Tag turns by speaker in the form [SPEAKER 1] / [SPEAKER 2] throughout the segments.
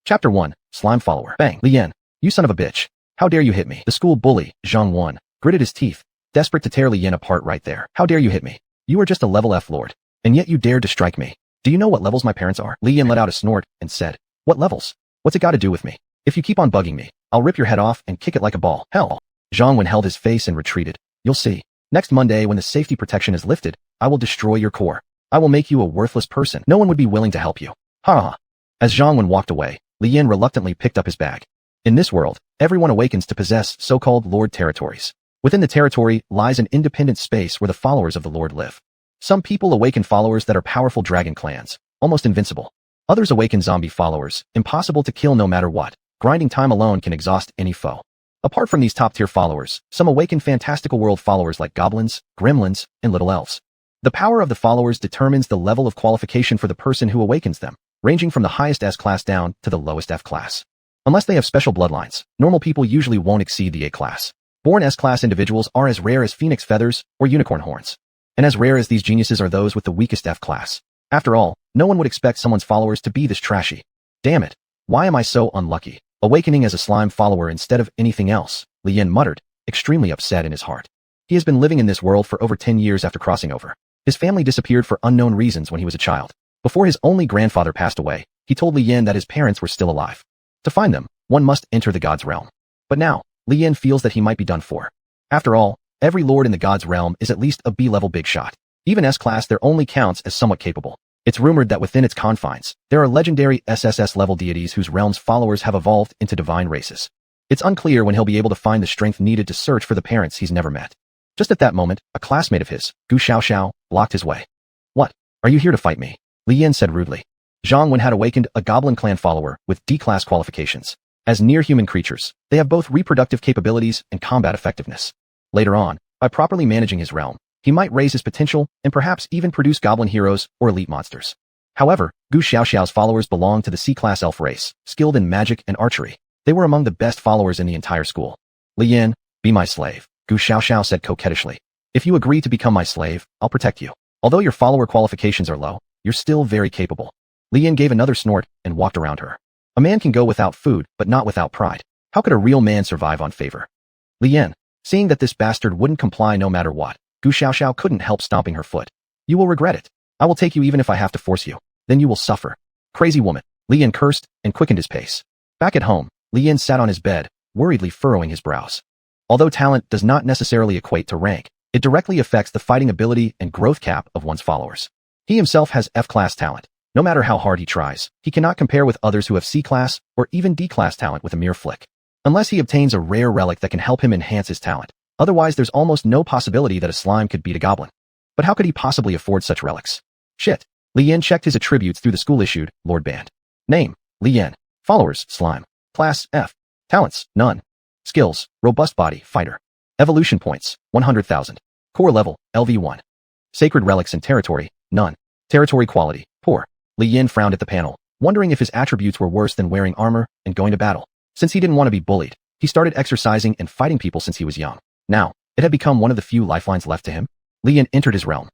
[SPEAKER 1] Chapter 1, Slime Follower. Bang. Lian, you son of a bitch. How dare you hit me? The school bully, Xuanhuan, gritted his teeth, desperate to tear Lian apart right there. How dare you hit me? You are just a level F lord, and yet you dared to strike me. Do you know what levels my parents are? Lian let out a snort and said, what levels? What's it got to do with me? If you keep on bugging me, I'll rip your head off and kick it like a ball. Hell. Xuanhuan held his face and retreated. You'll see. Next Monday when the safety protection is lifted, I will destroy your core. I will make you a worthless person. No one would be willing to help you. Ha ha. As Xuanhuan walked away, Lian reluctantly picked up his bag. In this world, everyone awakens to possess so-called lord territories. Within the territory lies an independent space where the followers of the lord live. Some people awaken followers that are powerful dragon clans, almost invincible. Others awaken zombie followers, impossible to kill no matter what. Grinding time alone can exhaust any foe. Apart from these top-tier followers, some awaken fantastical world followers like goblins, gremlins, and little elves. The power of the followers determines the level of qualification for the person who awakens them, ranging from the highest S-class down to the lowest F-class. Unless they have special bloodlines, normal people usually won't exceed the A-class. Born S-class individuals are as rare as phoenix feathers or unicorn horns. And as rare as these geniuses are those with the weakest F-class. After all, no one would expect someone's followers to be this trashy. Damn it. Why am I so unlucky? Awakening as a slime follower instead of anything else, Lian muttered, extremely upset in his heart. He has been living in this world for over 10 years after crossing over. His family disappeared for unknown reasons when he was a child. Before his only grandfather passed away, he told Lian that his parents were still alive. To find them, one must enter the god's realm. But now, Lian feels that he might be done for. After all, every lord in the god's realm is at least a B-level big shot. Even S-class there only counts as somewhat capable. It's rumored that within its confines, there are legendary SSS-level deities whose realm's followers have evolved into divine races. It's unclear when he'll be able to find the strength needed to search for the parents he's never met. Just at that moment, a classmate of his, Gu Xiaoxiao, blocked his way. What? Are you here to fight me? Lian said rudely. Xuanhuan had awakened a goblin clan follower with D-class qualifications. As near-human creatures, they have both reproductive capabilities and combat effectiveness. Later on, by properly managing his realm, he might raise his potential and perhaps even produce goblin heroes or elite monsters. However, Gu Xiaoxiao's followers belong to the C-class elf race, skilled in magic and archery. They were among the best followers in the entire school. Lian, be my slave, Gu Xiaoxiao said coquettishly. If you agree to become my slave, I'll protect you. Although your follower qualifications are low, you're still very capable. Lian gave another snort and walked around her. A man can go without food, but not without pride. How could a real man survive on favor? Lian, seeing that this bastard wouldn't comply no matter what, Gu Xiaoxiao couldn't help stomping her foot. You will regret it. I will take you even if I have to force you. Then you will suffer. Crazy woman. Lian cursed and quickened his pace. Back at home, Lian sat on his bed, worriedly furrowing his brows. Although talent does not necessarily equate to rank, it directly affects the fighting ability and growth cap of one's followers. He himself has F-class talent. No matter how hard he tries, he cannot compare with others who have C-class or even D-class talent with a mere flick. Unless he obtains a rare relic that can help him enhance his talent. Otherwise, there's almost no possibility that a slime could beat a goblin. But how could he possibly afford such relics? Shit. Lian checked his attributes through the school-issued Lord Band. Name, Lian. Followers, slime. Class, F. Talents, none. Skills, robust body, fighter. Evolution points, 100,000. Core level, LV1. Sacred relics and territory, none. Territory quality, poor. Lian frowned at the panel, wondering if his attributes were worse than wearing armor and going to battle. Since he didn't want to be bullied, he started exercising and fighting people since he was young. Now, it had become one of the few lifelines left to him. Lian entered his realm.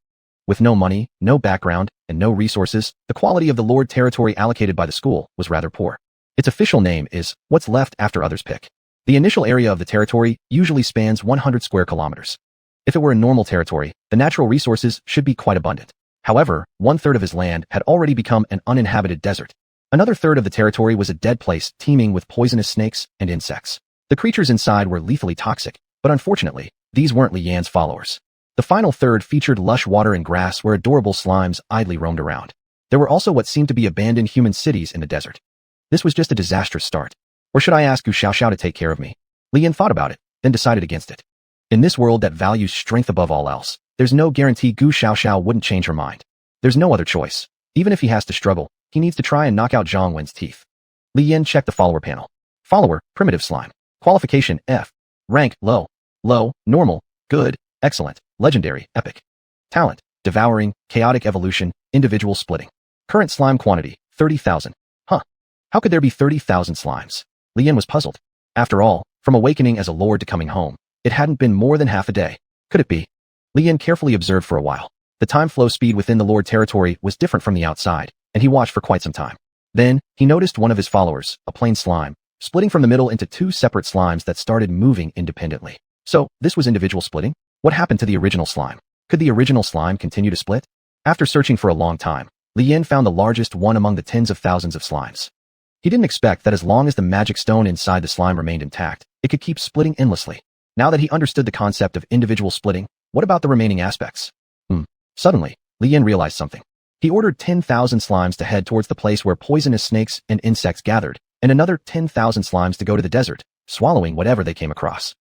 [SPEAKER 1] With no money, no background, and no resources, the quality of the lord territory allocated by the school was rather poor. Its official name is what's left after others pick. The initial area of the territory usually spans 100 square kilometers. If it were a normal territory, the natural resources should be quite abundant. However, 1/3 of his land had already become an uninhabited desert. Another third of the territory was a dead place teeming with poisonous snakes and insects. The creatures inside were lethally toxic, but unfortunately, these weren't Lian's followers. The final third featured lush water and grass where adorable slimes idly roamed around. There were also what seemed to be abandoned human cities in the desert. This was just a disastrous start. Or should I ask Gu Xiaoxiao to take care of me? Lian thought about it, then decided against it. In this world that values strength above all else, there's no guarantee Gu Xiaoxiao wouldn't change her mind. There's no other choice. Even if he has to struggle, he needs to try and knock out Xuanhuan's teeth. Lian checked the follower panel. Follower, primitive slime. Qualification, F. Rank, low. Low, normal, good, excellent, legendary, epic. Talent, devouring, chaotic evolution, individual splitting. Current slime quantity, 30,000. Huh. How could there be 30,000 slimes? Lian was puzzled. After all, from awakening as a lord to coming home, it hadn't been more than half a day. Could it be? Lian carefully observed for a while. The time flow speed within the lord territory was different from the outside, and he watched for quite some time. Then, he noticed one of his followers, a plain slime, splitting from the middle into two separate slimes that started moving independently. So, this was individual splitting? What happened to the original slime? Could the original slime continue to split? After searching for a long time, Li Yin found the largest one among the tens of thousands of slimes. He didn't expect that as long as the magic stone inside the slime remained intact, it could keep splitting endlessly. Now that he understood the concept of individual splitting, what about the remaining aspects? Suddenly, Li Yin realized something. He ordered 10,000 slimes to head towards the place where poisonous snakes and insects gathered, and another 10,000 slimes to go to the desert, swallowing whatever they came across.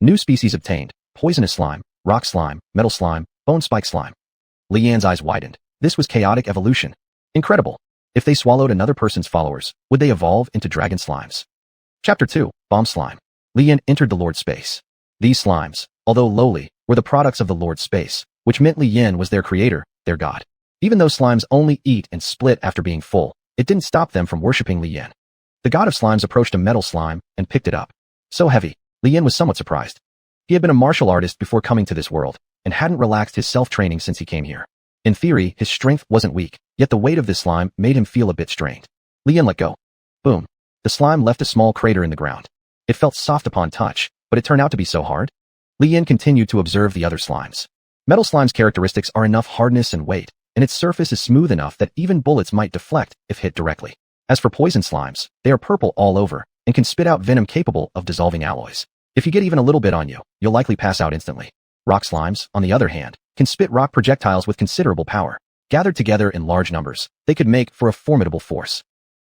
[SPEAKER 1] New species obtained: poisonous slime, rock slime, metal slime, bone spike slime. Li Yan's eyes widened. This was chaotic evolution. Incredible. If they swallowed another person's followers, would they evolve into dragon slimes? Chapter 2, Bomb Slime. Li Yan entered the Lord's space. These slimes, although lowly, were the products of the Lord's space, which meant Li Yan was their creator, their god. Even though slimes only eat and split after being full, it didn't stop them from worshipping Li Yan. The god of slimes approached a metal slime and picked it up. So heavy, Li Yan was somewhat surprised. He had been a martial artist before coming to this world, and hadn't relaxed his self-training since he came here. In theory, his strength wasn't weak, yet the weight of this slime made him feel a bit strained. Li Yan let go. Boom. The slime left a small crater in the ground. It felt soft upon touch, but it turned out to be so hard. Li Yan continued to observe the other slimes. Metal slime's characteristics are enough hardness and weight, and its surface is smooth enough that even bullets might deflect if hit directly. As for poison slimes, they are purple all over, and can spit out venom capable of dissolving alloys. If you get even a little bit on you, you'll likely pass out instantly. Rock slimes, on the other hand, can spit rock projectiles with considerable power. Gathered together in large numbers, they could make for a formidable force.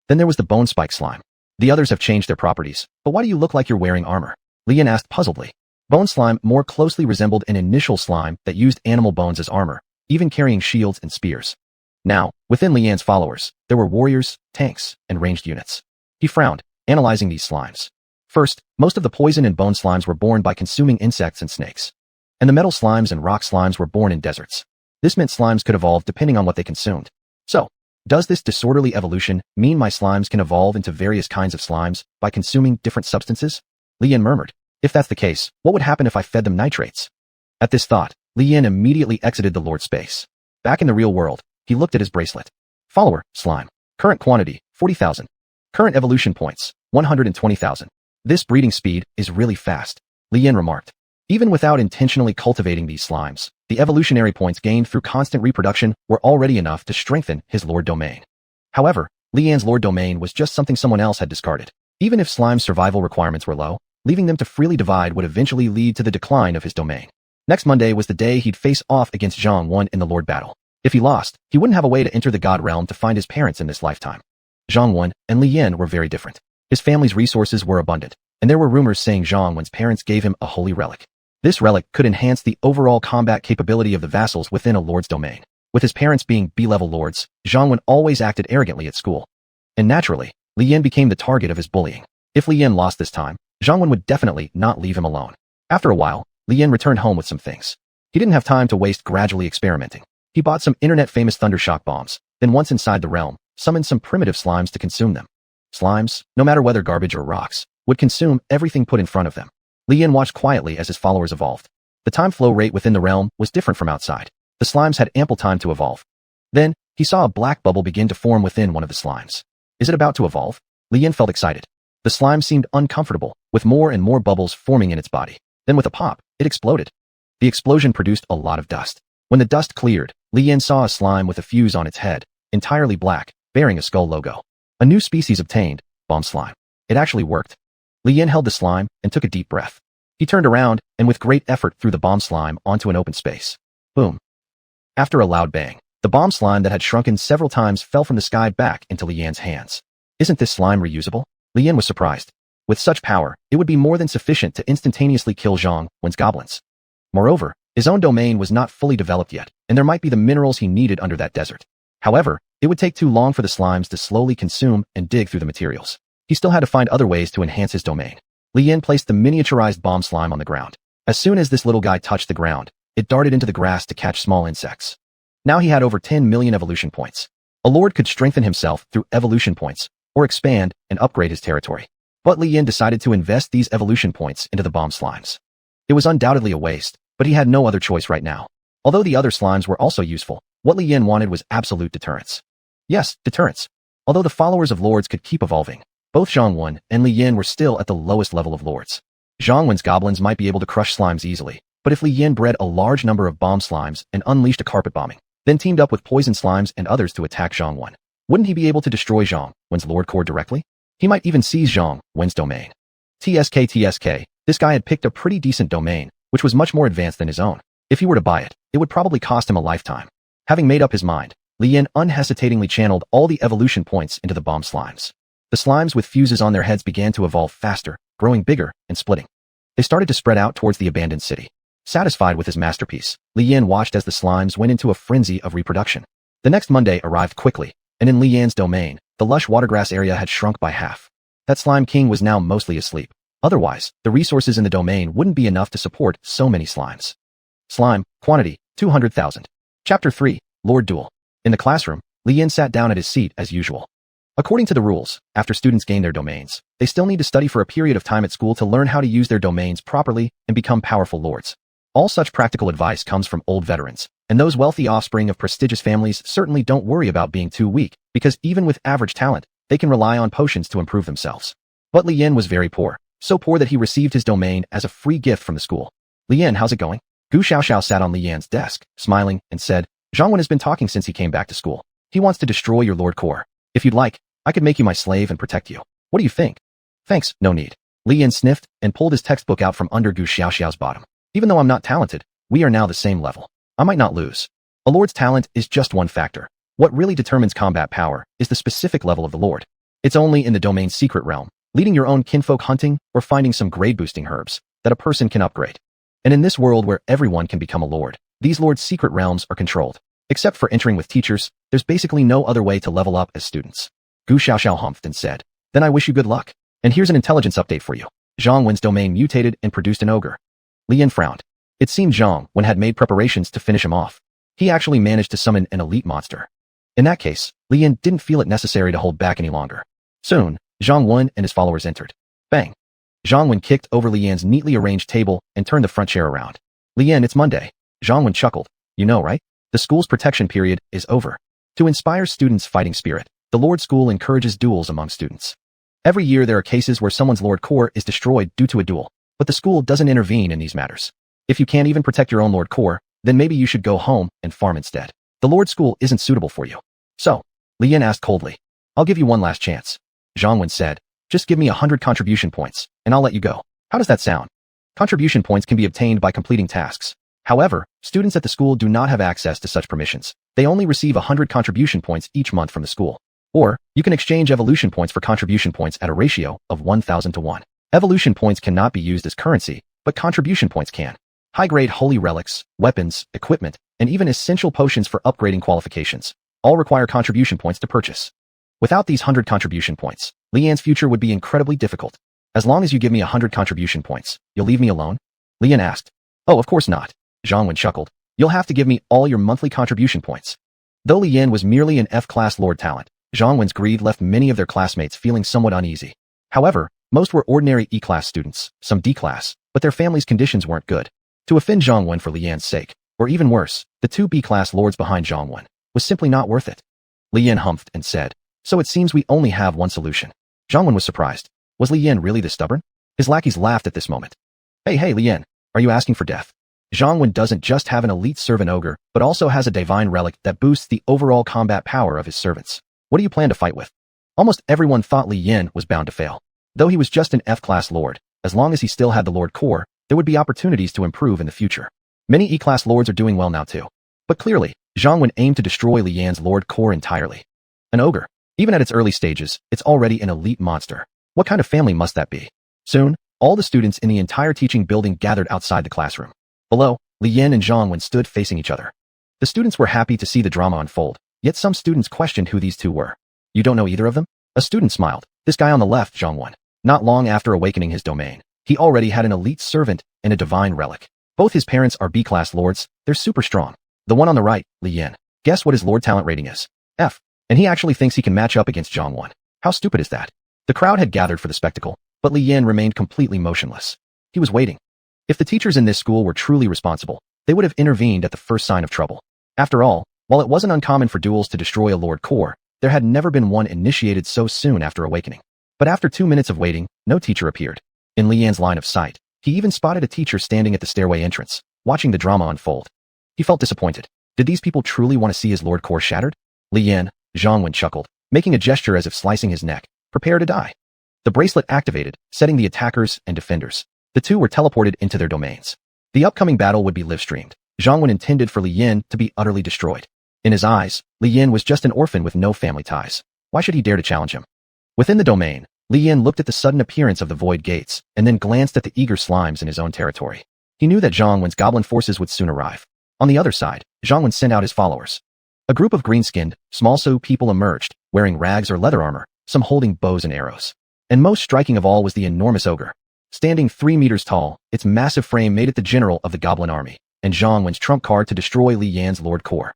[SPEAKER 1] Then there was the bone spike slime. The others have changed their properties, but why do you look like you're wearing armor? Li Yan asked puzzledly. Bone slime more closely resembled an initial slime that used animal bones as armor, even carrying shields and spears. Now, within Li Yan's followers, there were warriors, tanks, and ranged units. He frowned, analyzing these slimes. First, most of the poison and bone slimes were born by consuming insects and snakes. And the metal slimes and rock slimes were born in deserts. This meant slimes could evolve depending on what they consumed. So, does this disorderly evolution mean my slimes can evolve into various kinds of slimes by consuming different substances? Li Yan murmured. If that's the case, what would happen if I fed them nitrates? At this thought, Li Yan immediately exited the Lord's space. Back in the real world, he looked at his bracelet. Follower, slime. Current quantity, 40,000. Current evolution points, 120,000. This breeding speed is really fast, Li Yan remarked. Even without intentionally cultivating these slimes, the evolutionary points gained through constant reproduction were already enough to strengthen his Lord domain. However, Li Yan's Lord domain was just something someone else had discarded. Even if slime's survival requirements were low, leaving them to freely divide would eventually lead to the decline of his domain. Next Monday was the day he'd face off against Xuanhuan in the Lord battle. If he lost, he wouldn't have a way to enter the God realm to find his parents in this lifetime. Xuanhuan and Li Yan were very different. His family's resources were abundant, and there were rumors saying Xuanhuan's parents gave him a holy relic. This relic could enhance the overall combat capability of the vassals within a lord's domain. With his parents being B-level lords, Xuanhuan always acted arrogantly at school. And naturally, Li Yan became the target of his bullying. If Li Yan lost this time, Xuanhuan would definitely not leave him alone. After a while, Li Yan returned home with some things. He didn't have time to waste gradually experimenting. He bought some internet-famous thundershock bombs, then once inside the realm, summoned some primitive slimes to consume them. Slimes, no matter whether garbage or rocks, would consume everything put in front of them. Li Yan watched quietly as his followers evolved. The time flow rate within the realm was different from outside. The slimes had ample time to evolve. Then, he saw a black bubble begin to form within one of the slimes. Is it about to evolve? Li Yan felt excited. The slime seemed uncomfortable, with more and more bubbles forming in its body. Then with a pop, it exploded. The explosion produced a lot of dust. When the dust cleared, Li Yan saw a slime with a fuse on its head, entirely black, bearing a skull logo. A new species obtained, bomb slime. It actually worked. Li Yan held the slime and took a deep breath. He turned around and with great effort threw the bomb slime onto an open space. Boom. After a loud bang, the bomb slime that had shrunken several times fell from the sky back into Li Yan's hands. Isn't this slime reusable? Li Yan was surprised. With such power, it would be more than sufficient to instantaneously kill Xuanhuan's goblins. Moreover, his own domain was not fully developed yet, and there might be the minerals he needed under that desert. However, it would take too long for the slimes to slowly consume and dig through the materials. He still had to find other ways to enhance his domain. Li Yan placed the miniaturized bomb slime on the ground. As soon as this little guy touched the ground, it darted into the grass to catch small insects. Now he had over 10 million evolution points. A lord could strengthen himself through evolution points, or expand and upgrade his territory. But Li Yan decided to invest these evolution points into the bomb slimes. It was undoubtedly a waste, but he had no other choice right now. Although the other slimes were also useful, what Li Yan wanted was absolute deterrence. Yes, deterrence. Although the followers of lords could keep evolving, both Xuanhuan and Li Yin were still at the lowest level of lords. Xuanhuan's goblins might be able to crush slimes easily, but if Li Yin bred a large number of bomb slimes and unleashed a carpet bombing, then teamed up with poison slimes and others to attack Xuanhuan, wouldn't he be able to destroy Xuanhuan's lord core directly? He might even seize Xuanhuan's domain. TSK, this guy had picked a pretty decent domain, which was much more advanced than his own. If he were to buy it, it would probably cost him a lifetime. Having made up his mind, Li Yin unhesitatingly channeled all the evolution points into the bomb slimes. The slimes with fuses on their heads began to evolve faster, growing bigger and splitting. They started to spread out towards the abandoned city. Satisfied with his masterpiece, Li Yin watched as the slimes went into a frenzy of reproduction. The next Monday arrived quickly, and in Li Yin's domain, the lush watergrass area had shrunk by half. That slime king was now mostly asleep. Otherwise, the resources in the domain wouldn't be enough to support so many slimes. Slime, quantity, 200,000. Chapter 3, Lord Duel. In the classroom, Li Yin sat down at his seat as usual. According to the rules, after students gain their domains, they still need to study for a period of time at school to learn how to use their domains properly and become powerful lords. All such practical advice comes from old veterans, and those wealthy offspring of prestigious families certainly don't worry about being too weak, because even with average talent, they can rely on potions to improve themselves. But Li Yin was very poor, so poor that he received his domain as a free gift from the school. Li Yin, how's it going? Gu Xiaoxiao sat on Li Yan's desk, smiling, and said, Xuanhuan has been talking since he came back to school. He wants to destroy your lord core. If you'd like, I could make you my slave and protect you. What do you think? Thanks, no need. Li Yin sniffed and pulled his textbook out from under Gu Xiaoxiao's bottom. Even though I'm not talented, we are now the same level. I might not lose. A lord's talent is just one factor. What really determines combat power is the specific level of the lord. It's only in the domain's secret realm, leading your own kinfolk hunting or finding some grade-boosting herbs, that a person can upgrade. And in this world where everyone can become a lord, these lords' secret realms are controlled. Except for entering with teachers, there's basically no other way to level up as students. Gu Xiaoxiao humphed and said, Then I wish you good luck. And here's an intelligence update for you. Xuanhuan's domain mutated and produced an ogre. Li Yin frowned. It seemed Xuanhuan had made preparations to finish him off. He actually managed to summon an elite monster. In that case, Li Yin didn't feel it necessary to hold back any longer. Soon, Xuanhuan and his followers entered. Bang! Xuanhuan kicked over Li Yin's neatly arranged table and turned the front chair around. Li Yin, it's Monday. Xuanhuan chuckled. You know, right? The school's protection period is over. To inspire students' fighting spirit, the Lord School encourages duels among students. Every year there are cases where someone's Lord Core is destroyed due to a duel, but the school doesn't intervene in these matters. If you can't even protect your own Lord Core, then maybe you should go home and farm instead. The Lord School isn't suitable for you. So, Li Yin asked coldly. I'll give you one last chance. Xuanhuan said, just give me 100 contribution points, and I'll let you go. How does that sound? Contribution points can be obtained by completing tasks. However, students at the school do not have access to such permissions. They only receive 100 contribution points each month from the school. Or, you can exchange evolution points for contribution points at a ratio of 1,000 to 1. Evolution points cannot be used as currency, but contribution points can. High-grade holy relics, weapons, equipment, and even essential potions for upgrading qualifications all require contribution points to purchase. Without these 100 contribution points, Li Yan's future would be incredibly difficult. As long as you give me 100 contribution points, you'll leave me alone? Li Yan asked. Oh, of course not. Xuanhuan chuckled. You'll have to give me all your monthly contribution points. Though Li Yin was merely an F-class lord talent, Xuanhuan's greed left many of their classmates feeling somewhat uneasy. However, most were ordinary E-class students, some D-class, but their families' conditions weren't good. To offend Xuanhuan for Li Yan's sake, or even worse, the two B-class lords behind Xuanhuan, was simply not worth it. Li Yin humphed and said, So it seems we only have one solution. Xuanhuan was surprised. Was Li Yin really this stubborn? His lackeys laughed at this moment. Hey, Li Yin, are you asking for death? Xuanhuan doesn't just have an elite servant ogre, but also has a divine relic that boosts the overall combat power of his servants. What do you plan to fight with? Almost everyone thought Li Yin was bound to fail. Though he was just an F-class lord, as long as he still had the lord core, there would be opportunities to improve in the future. Many E-class lords are doing well now too. But clearly, Xuanhuan aimed to destroy Li Yan's lord core entirely. An ogre. Even at its early stages, it's already an elite monster. What kind of family must that be? Soon, all the students in the entire teaching building gathered outside the classroom. Below, Li Yin and Xuanhuan stood facing each other. The students were happy to see the drama unfold, yet some students questioned who these two were. You don't know either of them? A student smiled. This guy on the left, Xuanhuan. Not long after awakening his domain, he already had an elite servant and a divine relic. Both his parents are B-class lords, they're super strong. The one on the right, Li Yin. Guess what his lord talent rating is? F. And he actually thinks he can match up against Xuanhuan. How stupid is that? The crowd had gathered for the spectacle, but Li Yin remained completely motionless. He was waiting. If the teachers in this school were truly responsible, they would have intervened at the first sign of trouble. After all, while it wasn't uncommon for duels to destroy a lord core, There had never been one initiated so soon after awakening. But after 2 minutes of waiting, no teacher appeared. In Li Yan's line of sight, he even spotted a teacher standing at the stairway entrance, watching the drama unfold. He felt disappointed. Did these people truly want to see his Lord Core shattered? Li Yan, Xuanhuan chuckled, making a gesture as if slicing his neck. Prepare to die. The bracelet activated, setting the attackers and defenders. The two were teleported into their domains. The upcoming battle would be live-streamed. Xuanhuan intended for Li Yan to be utterly destroyed. In his eyes, Li Yan was just an orphan with no family ties. Why should he dare to challenge him? Within the domain, Li Yan looked at the sudden appearance of the void gates, and then glanced at the eager slimes in his own territory. He knew that Xuanhuan's goblin forces would soon arrive. On the other side, Xuanhuan sent out his followers. A group of green-skinned, small-so people emerged, wearing rags or leather armor, some holding bows and arrows. And most striking of all was the enormous ogre. Standing 3 meters tall, its massive frame made it the general of the goblin army, and Xuanhuan's trump card to destroy Li Yan's Lord Core.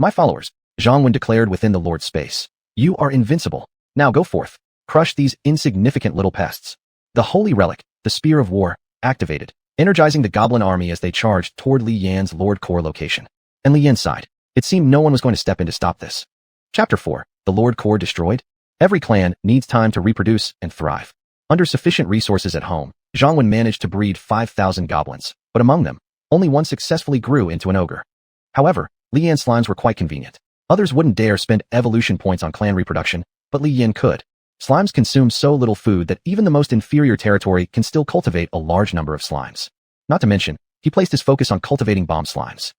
[SPEAKER 1] My followers, Xuanhuan declared within the Lord's space. You are invincible. Now go forth. Crush these insignificant little pests. The holy relic, the Spear of War, activated, energizing the goblin army as they charged toward Li Yan's Lord Core location. And Li Yan sighed. It seemed no one was going to step in to stop this. Chapter 4. The Lord Core destroyed? Every clan needs time to reproduce and thrive. Under sufficient resources at home, Xuanhuan managed to breed 5,000 goblins, but among them, only one successfully grew into an ogre. However, Li Yan's slimes were quite convenient. Others wouldn't dare spend evolution points on clan reproduction, but Li Yan could. Slimes consume so little food that even the most inferior territory can still cultivate a large number of slimes. Not to mention, he placed his focus on cultivating bomb slimes.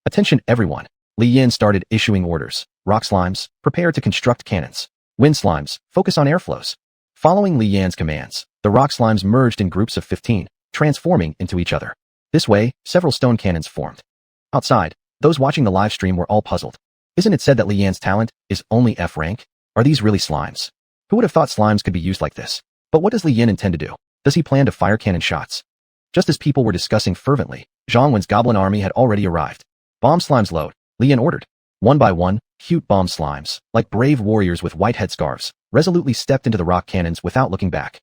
[SPEAKER 1] Attention everyone. Li Yan started issuing orders. Rock slimes, prepare to construct cannons. Wind slimes, focus on airflows. Following Li Yan's commands, the rock slimes merged in groups of 15, transforming into each other. This way, several stone cannons formed. Outside, those watching the live stream were all puzzled. Isn't it said that Li Yan's talent is only F rank? Are these really slimes? Who would have thought slimes could be used like this? But what does Li Yan intend to do? Does he plan to fire cannon shots? Just as people were discussing fervently, Xuanhuan's goblin army had already arrived. Bomb slimes load, Li Yan ordered. One by one, cute bomb slimes, like brave warriors with white headscarves, resolutely stepped into the rock cannons without looking back.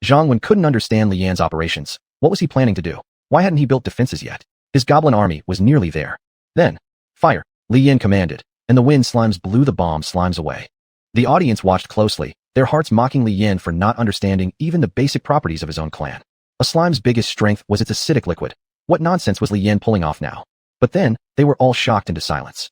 [SPEAKER 1] Xuanhuan couldn't understand Li Yan's operations. What was he planning to do? Why hadn't he built defenses yet? His goblin army was nearly there. Then, fire, Li Yan commanded, and the wind slimes blew the bomb slimes away. The audience watched closely, their hearts mocking Li Yan for not understanding even the basic properties of his own clan. A slime's biggest strength was its acidic liquid. What nonsense was Li Yan pulling off now? But then, they were all shocked into silence.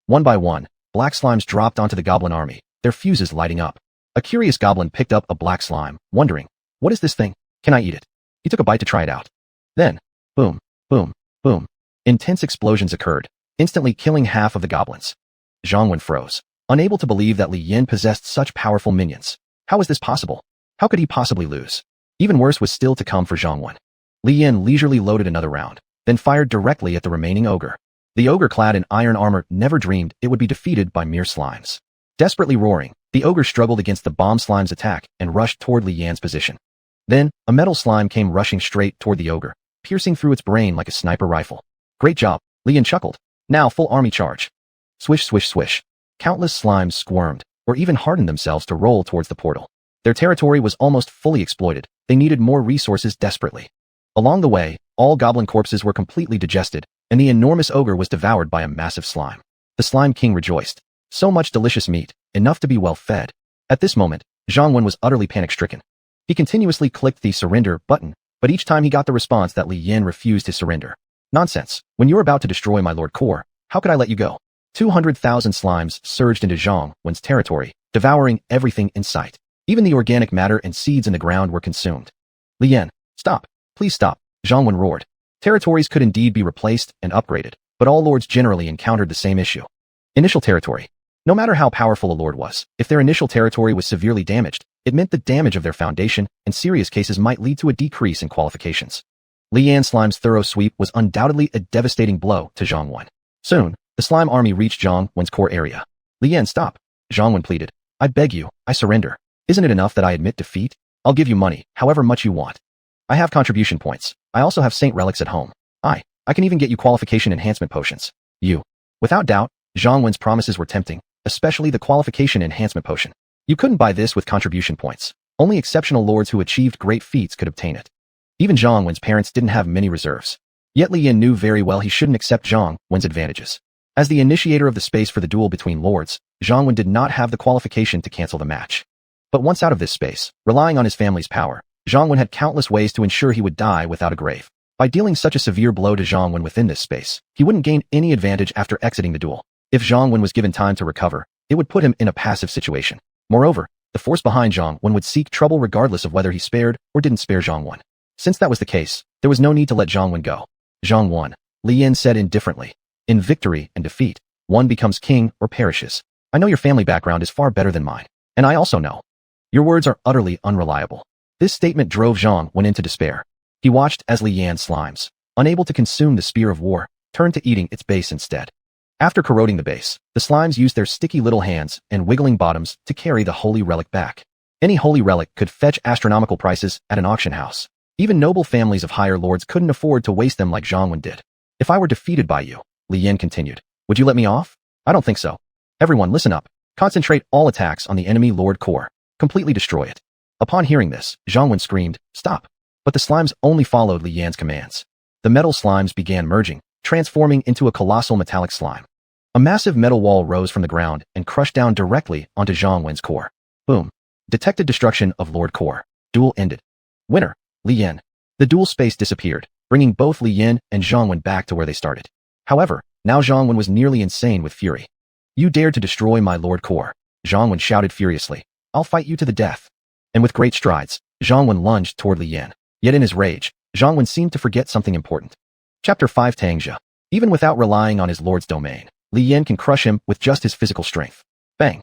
[SPEAKER 1] One by one, black slimes dropped onto the goblin army, their fuses lighting up. A curious goblin picked up a black slime, wondering, what is this thing? Can I eat it? He took a bite to try it out. Then, boom, boom, boom. Intense explosions occurred, instantly killing half of the goblins. Xuanhuan froze, unable to believe that Li Yan possessed such powerful minions. How was this possible? How could he possibly lose? Even worse was still to come for Xuanhuan. Li Yan leisurely loaded another round, then fired directly at the remaining ogre. The ogre clad in iron armor never dreamed it would be defeated by mere slimes. Desperately roaring, the ogre struggled against the bomb slime's attack and rushed toward Li Yan's position. Then, a metal slime came rushing straight toward the ogre, piercing through its brain like a sniper rifle. Great job, Li Yan chuckled. Now full army charge. Swish, swish, swish. Countless slimes squirmed, or even hardened themselves to roll towards the portal. Their territory was almost fully exploited. They needed more resources desperately. Along the way, all goblin corpses were completely digested, and the enormous ogre was devoured by a massive slime. The Slime King rejoiced. So much delicious meat, enough to be well fed. At this moment, Xuanhuan was utterly panic-stricken. He continuously clicked the surrender button, but each time he got the response that Li Yan refused his surrender. Nonsense. When you're about to destroy my Lord Core, how could I let you go? 200,000 slimes surged into Xuanhuan's territory, devouring everything in sight. Even the organic matter and seeds in the ground were consumed. Li Yan, stop. Please stop, Xuanhuan roared. Territories could indeed be replaced and upgraded, but all lords generally encountered the same issue. Initial territory. No matter how powerful a lord was, if their initial territory was severely damaged, it meant the damage of their foundation, and serious cases might lead to a decrease in qualifications. Li Yan Slime's thorough sweep was undoubtedly a devastating blow to Xuanhuan. Soon, the slime army reached Xuanhuan's core area. Li Yan, stop. Xuanhuan pleaded. I beg you, I surrender. Isn't it enough that I admit defeat? I'll give you money, however much you want. I have contribution points. I also have saint relics at home. I can even get you qualification enhancement potions. You. Without doubt, Xuanhuan's promises were tempting, especially the qualification enhancement potion. You couldn't buy this with contribution points. Only exceptional lords who achieved great feats could obtain it. Even Xuanhuan's parents didn't have many reserves. Yet Li Yan knew very well he shouldn't accept Xuanhuan's advantages. As the initiator of the space for the duel between lords, Xuanhuan did not have the qualification to cancel the match. But once out of this space, relying on his family's power, Xuanhuan had countless ways to ensure he would die without a grave. By dealing such a severe blow to Xuanhuan within this space, he wouldn't gain any advantage after exiting the duel. If Xuanhuan was given time to recover, it would put him in a passive situation. Moreover, the force behind Xuanhuan would seek trouble regardless of whether he spared or didn't spare Xuanhuan. Since that was the case, there was no need to let Xuanhuan go. Xuanhuan, Li Yan said indifferently. In victory and defeat, one becomes king or perishes. I know your family background is far better than mine, and I also know your words are utterly unreliable. This statement drove Xuanhuan into despair. He watched as Li Yan's slimes, unable to consume the spear of war, turned to eating its base instead. After corroding the base, the slimes used their sticky little hands and wiggling bottoms to carry the holy relic back. Any holy relic could fetch astronomical prices at an auction house. Even noble families of higher lords couldn't afford to waste them like Xuanhuan did. If I were defeated by you, Li Yan continued, would you let me off? I don't think so. Everyone listen up. Concentrate all attacks on the enemy Lord Core. Completely destroy it. Upon hearing this, Xuanhuan screamed, stop. But the slimes only followed Li Yan's commands. The metal slimes began merging, transforming into a colossal metallic slime. A massive metal wall rose from the ground and crushed down directly onto Xuanhuan's core. Boom. Detected destruction of Lord Core. Duel ended. Winner, Li Yan. The duel space disappeared, bringing both Li Yan and Xuanhuan back to where they started. However, now Xuanhuan was nearly insane with fury. You dared to destroy my Lord Core, Xuanhuan shouted furiously. I'll fight you to the death. And with great strides, Xuanhuan lunged toward Li Yan. Yet in his rage, Xuanhuan seemed to forget something important. Chapter 5 Tangjia. Even without relying on his lord's domain, Li Yan can crush him with just his physical strength. Bang!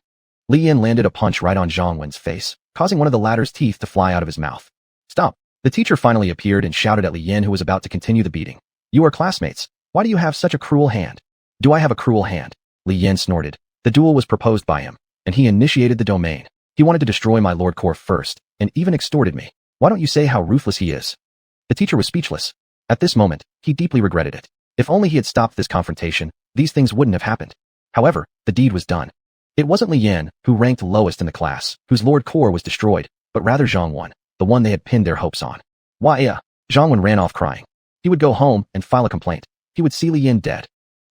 [SPEAKER 1] Li Yan landed a punch right on Xuanhuan's face, causing one of the latter's teeth to fly out of his mouth. Stop! The teacher finally appeared and shouted at Li Yan, who was about to continue the beating. You are classmates. Why do you have such a cruel hand? Do I have a cruel hand? Li Yan snorted. The duel was proposed by him, and he initiated the domain. He wanted to destroy my Lord Core first, and even extorted me. Why don't you say how ruthless he is? The teacher was speechless. At this moment, he deeply regretted it. If only he had stopped this confrontation, these things wouldn't have happened. However, the deed was done. It wasn't Li Yan, who ranked lowest in the class, whose Lord Core was destroyed, but rather Xuanhuan, the one they had pinned their hopes on. Why, yeah. Xuanhuan ran off crying. He would go home and file a complaint. He would see Li Yan dead.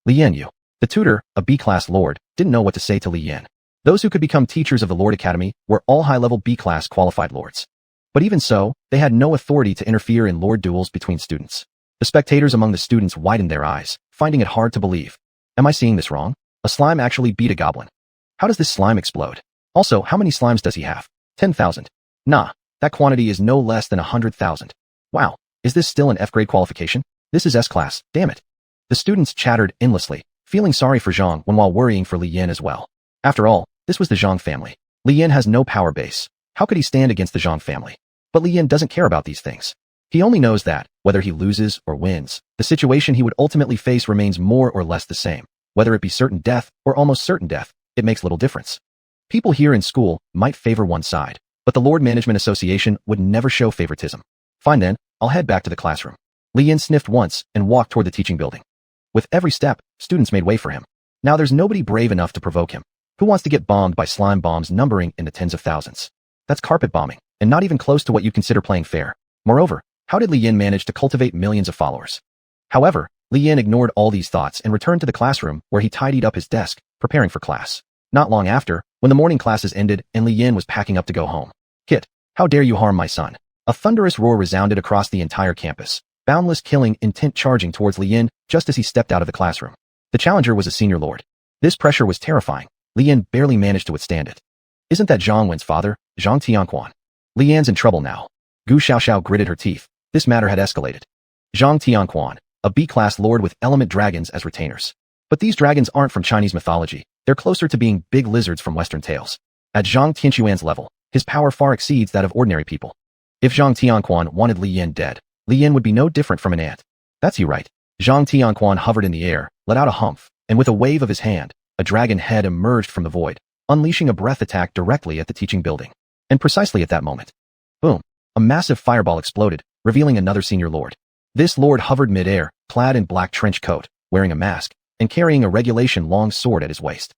[SPEAKER 1] Li Yan, you. The tutor, a B-class lord, didn't know what to say to Li Yan. Those who could become teachers of the Lord Academy were all high-level B-class qualified lords. But even so, they had no authority to interfere in lord duels between students. The spectators among the students widened their eyes, finding it hard to believe. Am I seeing this wrong? A slime actually beat a goblin. How does this slime explode? Also, how many slimes does he have? 10,000. Nah, that quantity is no less than 100,000. Wow, is this still an F-grade qualification? This is S-class, damn it. The students chattered endlessly, feeling sorry for Zhang while worrying for Li Yan as well. After all, this was the Zhang family. Li Yan has no power base. How could he stand against the Zhang family? But Li Yan doesn't care about these things. He only knows that, whether he loses or wins, the situation he would ultimately face remains more or less the same. Whether it be certain death or almost certain death, it makes little difference. People here in school might favor one side, but the Lord Management Association would never show favoritism. Fine then, I'll head back to the classroom. Li Yan sniffed once and walked toward the teaching building. With every step, students made way for him. Now there's nobody brave enough to provoke him. Who wants to get bombed by slime bombs numbering in the tens of thousands? That's carpet bombing, and not even close to what you consider playing fair. Moreover, how did Li Yan manage to cultivate millions of followers? However, Li Yan ignored all these thoughts and returned to the classroom where he tidied up his desk, preparing for class. Not long after, when the morning classes ended and Li Yan was packing up to go home. Kit, how dare you harm my son? A thunderous roar resounded across the entire campus. Boundless killing intent charging towards Li Yan just as he stepped out of the classroom. The challenger was a senior lord. This pressure was terrifying. Li Yan barely managed to withstand it. Isn't that Zhang Wen's father, Zhang Tianquan? Li Yan's in trouble now. Gu Xiaoxiao gritted her teeth. This matter had escalated. Zhang Tianquan, a B-class lord with element dragons as retainers. But these dragons aren't from Chinese mythology. They're closer to being big lizards from Western tales. At Zhang Tianquan's level, his power far exceeds that of ordinary people. If Zhang Tianquan wanted Li Yan dead, Li Yan would be no different from an ant. That's you right. Zhang Tianquan hovered in the air, let out a humph, and with a wave of his hand, a dragon head emerged from the void, unleashing a breath attack directly at the teaching building. And precisely at that moment, boom, a massive fireball exploded, revealing another senior lord. This lord hovered mid-air, clad in black trench coat, wearing a mask, and carrying a regulation long sword at his waist.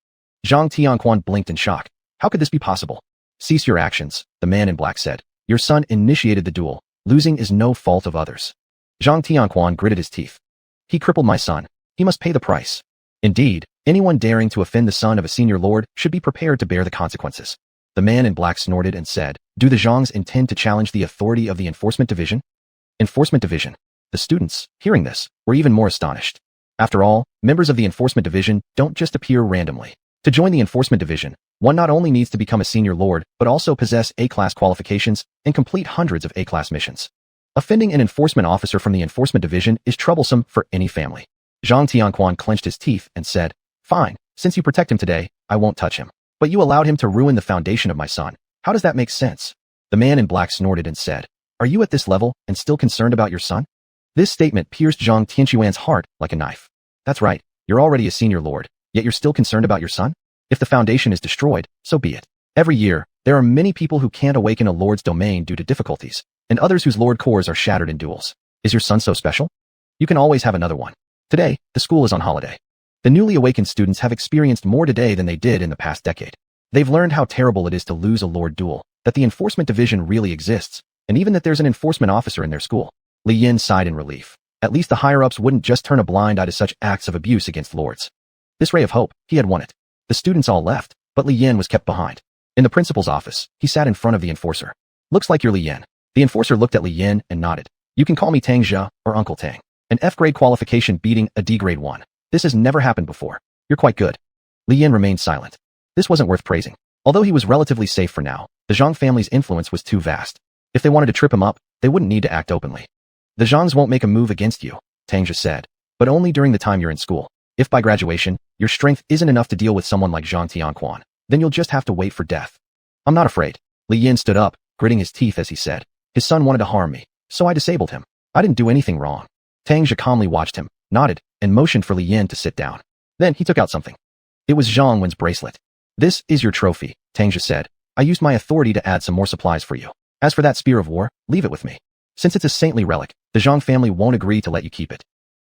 [SPEAKER 1] Zhang Tianquan blinked in shock. How could this be possible? Cease your actions, the man in black said. Your son initiated the duel. Losing is no fault of others. Zhang Tianquan gritted his teeth. He crippled my son. He must pay the price. Indeed, Anyone daring to offend the son of a senior lord should be prepared to bear the consequences. The man in black snorted and said, "Do the Zhangs intend to challenge the authority of the Enforcement Division?" Enforcement Division. The students, hearing this, were even more astonished. After all, members of the Enforcement Division don't just appear randomly. To join the Enforcement Division, one not only needs to become a senior lord, but also possess A-class qualifications and complete hundreds of A-class missions. Offending an enforcement officer from the Enforcement Division is troublesome for any family. Zhang Tianquan clenched his teeth and said, "Fine, since you protect him today, I won't touch him. But you allowed him to ruin the foundation of my son. How does that make sense?" The man in black snorted and said, "Are you at this level and still concerned about your son?" This statement pierced Zhang Tianquan's heart like a knife. That's right, you're already a senior lord, yet you're still concerned about your son? If the foundation is destroyed, so be it. Every year, there are many people who can't awaken a lord's domain due to difficulties, and others whose lord cores are shattered in duels. Is your son so special? You can always have another one. Today, the school is on holiday. The newly awakened students have experienced more today than they did in the past decade. They've learned how terrible it is to lose a lord duel, that the Enforcement Division really exists, and even that there's an enforcement officer in their school. Li Yin sighed in relief. At least the higher-ups wouldn't just turn a blind eye to such acts of abuse against lords. This ray of hope, he had won it. The students all left, but Li Yin was kept behind. In the principal's office, he sat in front of the enforcer. "Looks like you're Li Yin." The enforcer looked at Li Yin and nodded. "You can call me Tang Jia or Uncle Tang. An F-grade qualification beating a D-grade 1. This has never happened before. You're quite good." Li Yin remained silent. This wasn't worth praising. Although he was relatively safe for now, the Zhang family's influence was too vast. If they wanted to trip him up, they wouldn't need to act openly. "The Zhangs won't make a move against you," Tang Jia said, "but only during the time you're in school. If by graduation, your strength isn't enough to deal with someone like Zhang Tianquan, then you'll just have to wait for death." "I'm not afraid." Li Yin stood up, gritting his teeth as he said, "His son wanted to harm me, so I disabled him. I didn't do anything wrong." Tang Jia calmly watched him, nodded, and motioned for Li Yin to sit down. Then he took out something. It was Xuanhuan's bracelet. "This is your trophy," Tang Jia said. "I used my authority to add some more supplies for you. As for that spear of war, leave it with me. Since it's a saintly relic, the Zhang family won't agree to let you keep it."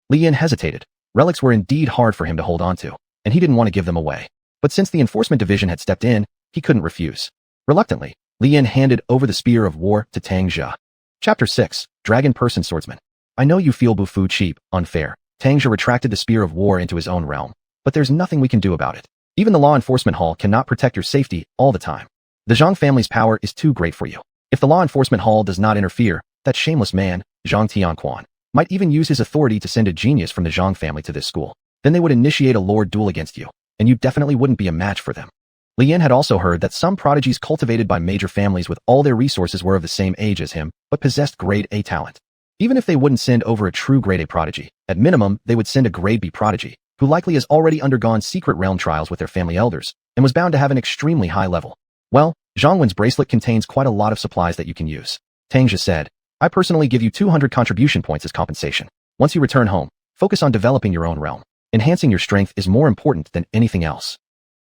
[SPEAKER 1] Li Yin hesitated. Relics were indeed hard for him to hold onto, and he didn't want to give them away. But since the Enforcement Division had stepped in, he couldn't refuse. Reluctantly, Li Yin handed over the spear of war to Tang Jia. Chapter 6, Dragon Person Swordsman. "I know you feel Bufu cheap, unfair." Tang Jia retracted the spear of war into his own realm. "But there's nothing we can do about it. Even the Law Enforcement Hall cannot protect your safety all the time. The Zhang family's power is too great for you. If the Law Enforcement Hall does not interfere, that shameless man, Zhang Tianquan, might even use his authority to send a genius from the Zhang family to this school. Then they would initiate a lord duel against you, and you definitely wouldn't be a match for them." Li Yin had also heard that some prodigies cultivated by major families with all their resources were of the same age as him, but possessed grade A talent. Even if they wouldn't send over a true grade A prodigy, at minimum, they would send a grade B prodigy, who likely has already undergone secret realm trials with their family elders, and was bound to have an extremely high level. "Well, Xuanhuan's bracelet contains quite a lot of supplies that you can use," Tang Jia said. "I personally give you 200 contribution points as compensation. Once you return home, focus on developing your own realm. Enhancing your strength is more important than anything else."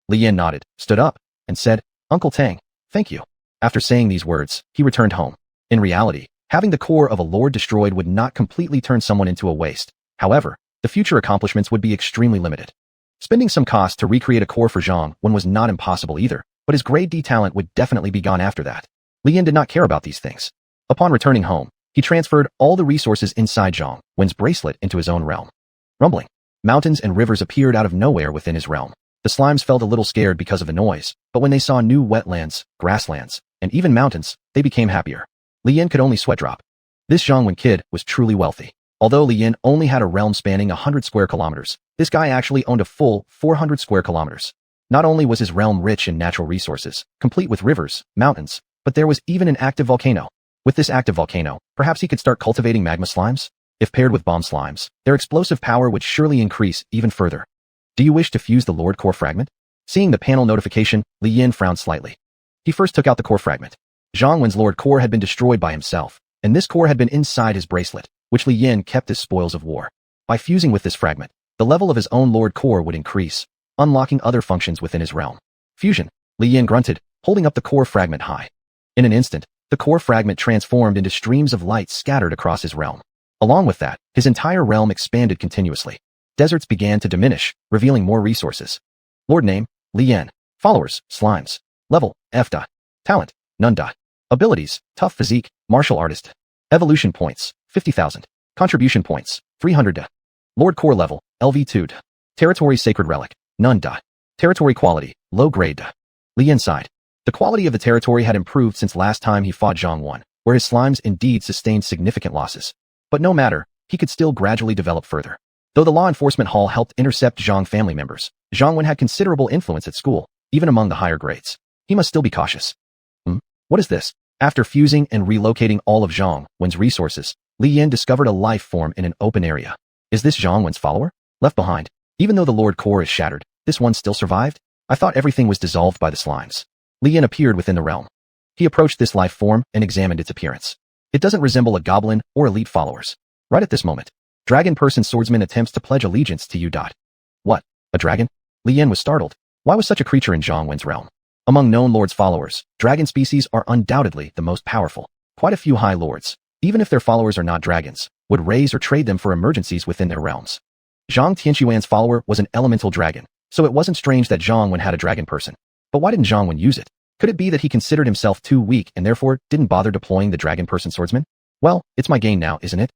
[SPEAKER 1] Li Yin nodded, stood up, and said, "Uncle Tang, thank you." After saying these words, he returned home. In reality, having the core of a lord destroyed would not completely turn someone into a waste. However, the future accomplishments would be extremely limited. Spending some cost to recreate a core for Zhang was not impossible either, but his grade D talent would definitely be gone after that. Li Yin did not care about these things. Upon returning home, he transferred all the resources inside Zhang's bracelet into his own realm. Rumbling. Mountains and rivers appeared out of nowhere within his realm. The slimes felt a little scared because of the noise, but when they saw new wetlands, grasslands, and even mountains, they became happier. Li Yin could only sweat drop. This Xuanhuan kid was truly wealthy. Although Li Yin only had a realm spanning 100 square kilometers, this guy actually owned a full 400 square kilometers. Not only was his realm rich in natural resources, complete with rivers, mountains, but there was even an active volcano. With this active volcano, perhaps he could start cultivating magma slimes? If paired with bomb slimes, their explosive power would surely increase even further. "Do you wish to fuse the Lord Core Fragment?" Seeing the panel notification, Li Yin frowned slightly. He first took out the core fragment. Xuanhuan's Lord Core had been destroyed by himself, and this core had been inside his bracelet, which Li Yin kept as spoils of war. By fusing with this fragment, the level of his own Lord Core would increase, unlocking other functions within his realm. "Fusion," Li Yin grunted, holding up the core fragment high. In an instant, the core fragment transformed into streams of light scattered across his realm. Along with that, his entire realm expanded continuously. Deserts began to diminish, revealing more resources. Lord name, Li Yin. Followers, slimes. Level, F. Talent, none. Abilities, tough physique, martial artist. Evolution points, 50,000. Contribution points, 300. Lord Core level, LV2. Territory Sacred Relic. None. Territory quality, low grade. Li Yan sighed. The quality of the territory had improved since last time he fought Xuanhuan, where his slimes indeed sustained significant losses. But no matter, he could still gradually develop further. Though the law enforcement hall helped intercept Zhang family members, Xuanhuan had considerable influence at school, even among the higher grades. He must still be cautious. What is this? After fusing and relocating all of Zhanghuan's resources, Li Yan discovered a life form in an open area. Is this Zhanghuan's follower? Left behind. Even though the Lord Core is shattered, this one still survived? I thought everything was dissolved by the slimes. Li Yan appeared within the realm. He approached this life form and examined its appearance. It doesn't resemble a goblin or elite followers. Right at this moment, Dragon Person Swordsman attempts to pledge allegiance to you. What? A dragon? Li Yan was startled. Why was such a creature in Zhanghuan's realm? Among known lords' followers, dragon species are undoubtedly the most powerful. Quite a few high lords, even if their followers are not dragons, would raise or trade them for emergencies within their realms. Zhang Tianxuan's follower was an elemental dragon, so it wasn't strange that Zhanghuan had a dragon person. But why didn't Zhanghuan use it? Could it be that he considered himself too weak and therefore didn't bother deploying the dragon person swordsman? Well, it's my gain now, isn't it?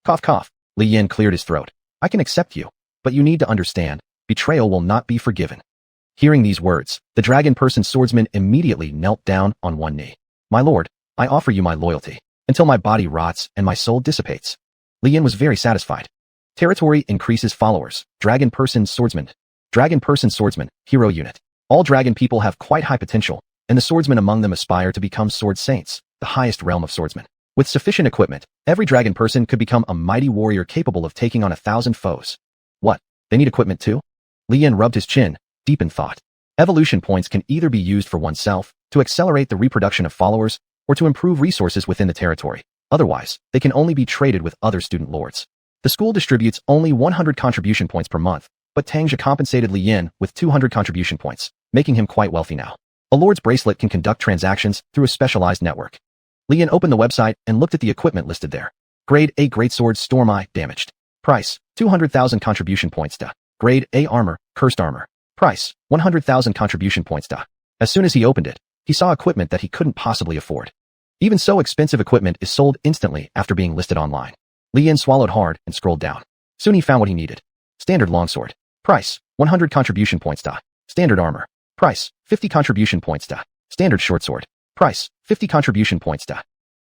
[SPEAKER 1] Cough cough. Li Yan cleared his throat. I can accept you, but you need to understand, betrayal will not be forgiven. Hearing these words, the dragon person swordsman immediately knelt down on one knee. My lord, I offer you my loyalty, until my body rots and my soul dissipates. Li Yan was very satisfied. Territory increases followers. Dragon person swordsman. Dragon person swordsman, hero unit. All dragon people have quite high potential, and the swordsmen among them aspire to become sword saints, the highest realm of swordsmen. With sufficient equipment, every dragon person could become a mighty warrior capable of taking on 1,000 foes. What? They need equipment too? Li Yan rubbed his chin, deep in thought. Evolution points can either be used for oneself, to accelerate the reproduction of followers, or to improve resources within the territory. Otherwise, they can only be traded with other student lords. The school distributes only 100 contribution points per month, but Tangja compensated Li Yan with 200 contribution points, making him quite wealthy now. A lord's bracelet can conduct transactions through a specialized network. Li Yan opened the website and looked at the equipment listed there. Grade A Greatsword Storm Eye damaged. Price, 200,000 contribution points. Grade A Armor, Cursed Armor. Price, 100,000 contribution points. As soon as he opened it, he saw equipment that he couldn't possibly afford. Even so, expensive equipment is sold instantly after being listed online. Li Yan swallowed hard and scrolled down. Soon he found what he needed. Standard Longsword. Price, 100 contribution points. Standard Armor. Price, 50 contribution points. Standard Shortsword. Price, 50 contribution points.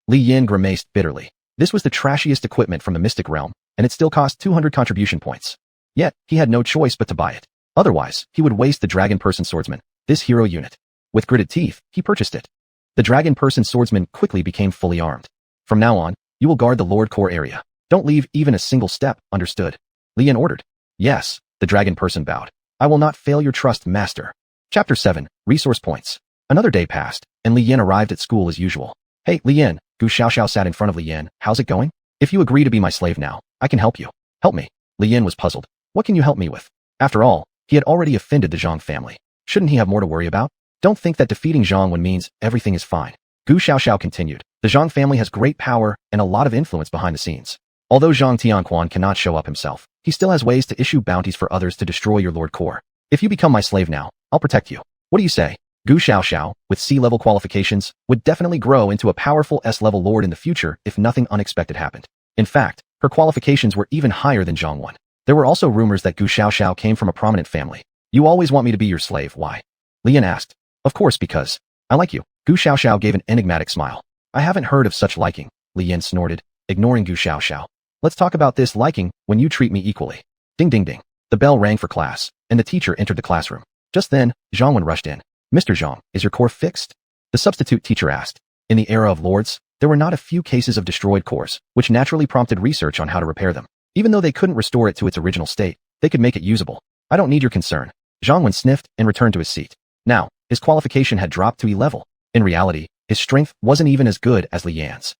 [SPEAKER 1] Li Yan grimaced bitterly. This was the trashiest equipment from the Mystic Realm, and it still cost 200 contribution points. Yet, he had no choice but to buy it. Otherwise, he would waste the Dragon Person Swordsman, this hero unit. With gritted teeth, he purchased it. The Dragon Person Swordsman quickly became fully armed. From now on, you will guard the Lord Core area. Don't leave even a single step, understood? Li Yan ordered. Yes, the Dragon Person bowed. I will not fail your trust, master. Chapter 7, Resource Points. Another day passed, and Li Yan arrived at school as usual. Hey, Li Yan, Gu Xiaoxiao sat in front of Li Yan. How's it going? If you agree to be my slave now, I can help you. Help me. Li Yan was puzzled. What can you help me with? After all, he had already offended the Zhang family. Shouldn't he have more to worry about? Don't think that defeating Zhanghuan means everything is fine. Gu Xiaoxiao continued. The Zhang family has great power and a lot of influence behind the scenes. Although Zhang Tianquan cannot show up himself, he still has ways to issue bounties for others to destroy your Lord Core. If you become my slave now, I'll protect you. What do you say? Gu Xiaoxiao, with C-level qualifications, would definitely grow into a powerful S-level lord in the future if nothing unexpected happened. In fact, her qualifications were even higher than Zhanghuan. There were also rumors that Gu Xiaoxiao came from a prominent family. You always want me to be your slave, why? Li Yan asked. Of course, because I like you. Gu Xiaoxiao gave an enigmatic smile. I haven't heard of such liking, Li Yan snorted, ignoring Gu Xiaoxiao. Let's talk about this liking when you treat me equally. Ding ding ding. The bell rang for class, and the teacher entered the classroom. Just then, Zhanghuan rushed in. Mr. Zhang, is your core fixed? The substitute teacher asked. In the era of lords, there were not a few cases of destroyed cores, which naturally prompted research on how to repair them. Even though they couldn't restore it to its original state, they could make it usable. I don't need your concern. Zhanghuan sniffed and returned to his seat. Now, his qualification had dropped to E level. In reality, his strength wasn't even as good as Li Yan's.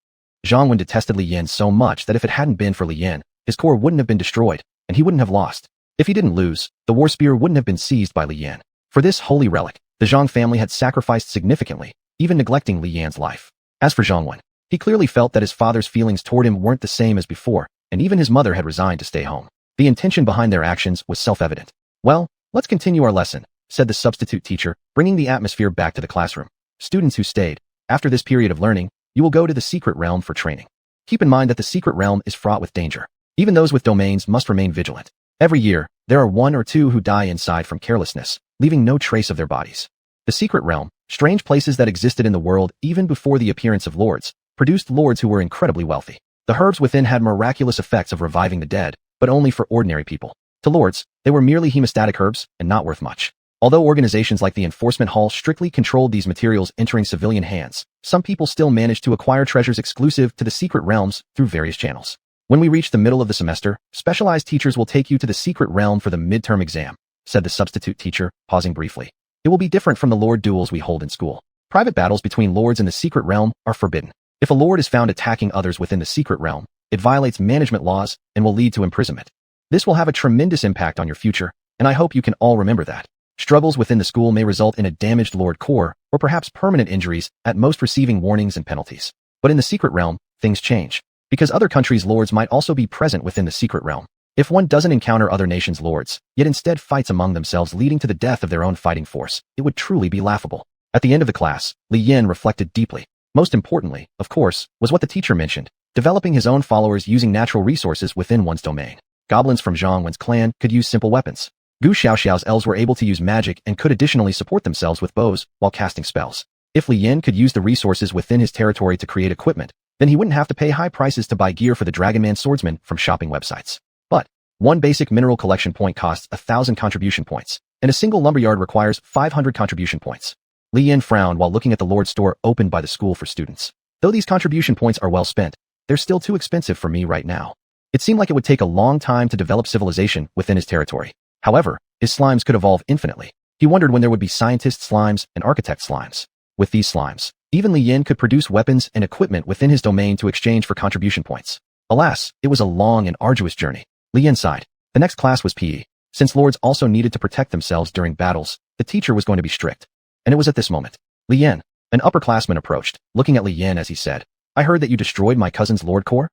[SPEAKER 1] Zhanghuan detested Li Yan so much that if it hadn't been for Li Yan, his core wouldn't have been destroyed, and he wouldn't have lost. If he didn't lose, the war spear wouldn't have been seized by Li Yan. For this holy relic, the Zhang family had sacrificed significantly, even neglecting Li Yan's life. As for Zhanghuan, he clearly felt that his father's feelings toward him weren't the same as before, and even his mother had resigned to stay home. The intention behind their actions was self-evident. Well, let's continue our lesson, said the substitute teacher, bringing the atmosphere back to the classroom. Students who stayed, after this period of learning, you will go to the secret realm for training. Keep in mind that the secret realm is fraught with danger. Even those with domains must remain vigilant. Every year, there are one or two who die inside from carelessness, leaving no trace of their bodies. The secret realm, strange places that existed in the world even before the appearance of lords, produced lords who were incredibly wealthy. The herbs within had miraculous effects of reviving the dead, but only for ordinary people. To lords, they were merely hemostatic herbs and not worth much. Although organizations like the Enforcement Hall strictly controlled these materials entering civilian hands, some people still managed to acquire treasures exclusive to the secret realms through various channels. When we reach the middle of the semester, specialized teachers will take you to the secret realm for the midterm exam, said the substitute teacher, pausing briefly. It will be different from the lord duels we hold in school. Private battles between lords in the secret realm are forbidden. If a lord is found attacking others within the secret realm, it violates management laws and will lead to imprisonment. This will have a tremendous impact on your future, and I hope you can all remember that. Struggles within the school may result in a damaged lord core, or perhaps permanent injuries, at most receiving warnings and penalties. But in the secret realm, things change. Because other countries' lords might also be present within the secret realm. If one doesn't encounter other nations' lords, yet instead fights among themselves leading to the death of their own fighting force, it would truly be laughable. At the end of the class, Li Yin reflected deeply. Most importantly, of course, was what the teacher mentioned, developing his own followers using natural resources within one's domain. Goblins from Xuanhuan's clan could use simple weapons. Gu Xiaoxiao's elves were able to use magic and could additionally support themselves with bows while casting spells. If Li Yin could use the resources within his territory to create equipment, then he wouldn't have to pay high prices to buy gear for the Dragonman swordsman from shopping websites. But one basic mineral collection point costs 1,000 contribution points, and a single lumberyard requires 500 contribution points. Li Yin frowned while looking at the Lord's store opened by the school for students. Though these contribution points are well spent, they're still too expensive for me right now. It seemed like it would take a long time to develop civilization within his territory. However, his slimes could evolve infinitely. He wondered when there would be scientist slimes and architect slimes. With these slimes, even Li Yin could produce weapons and equipment within his domain to exchange for contribution points. Alas, it was a long and arduous journey. Li Yin sighed. The next class was PE. Since lords also needed to protect themselves during battles, the teacher was going to be strict. And it was at this moment. Li Yin, an upperclassman approached, looking at Li Yin as he said, I heard that you destroyed my cousin's lord core?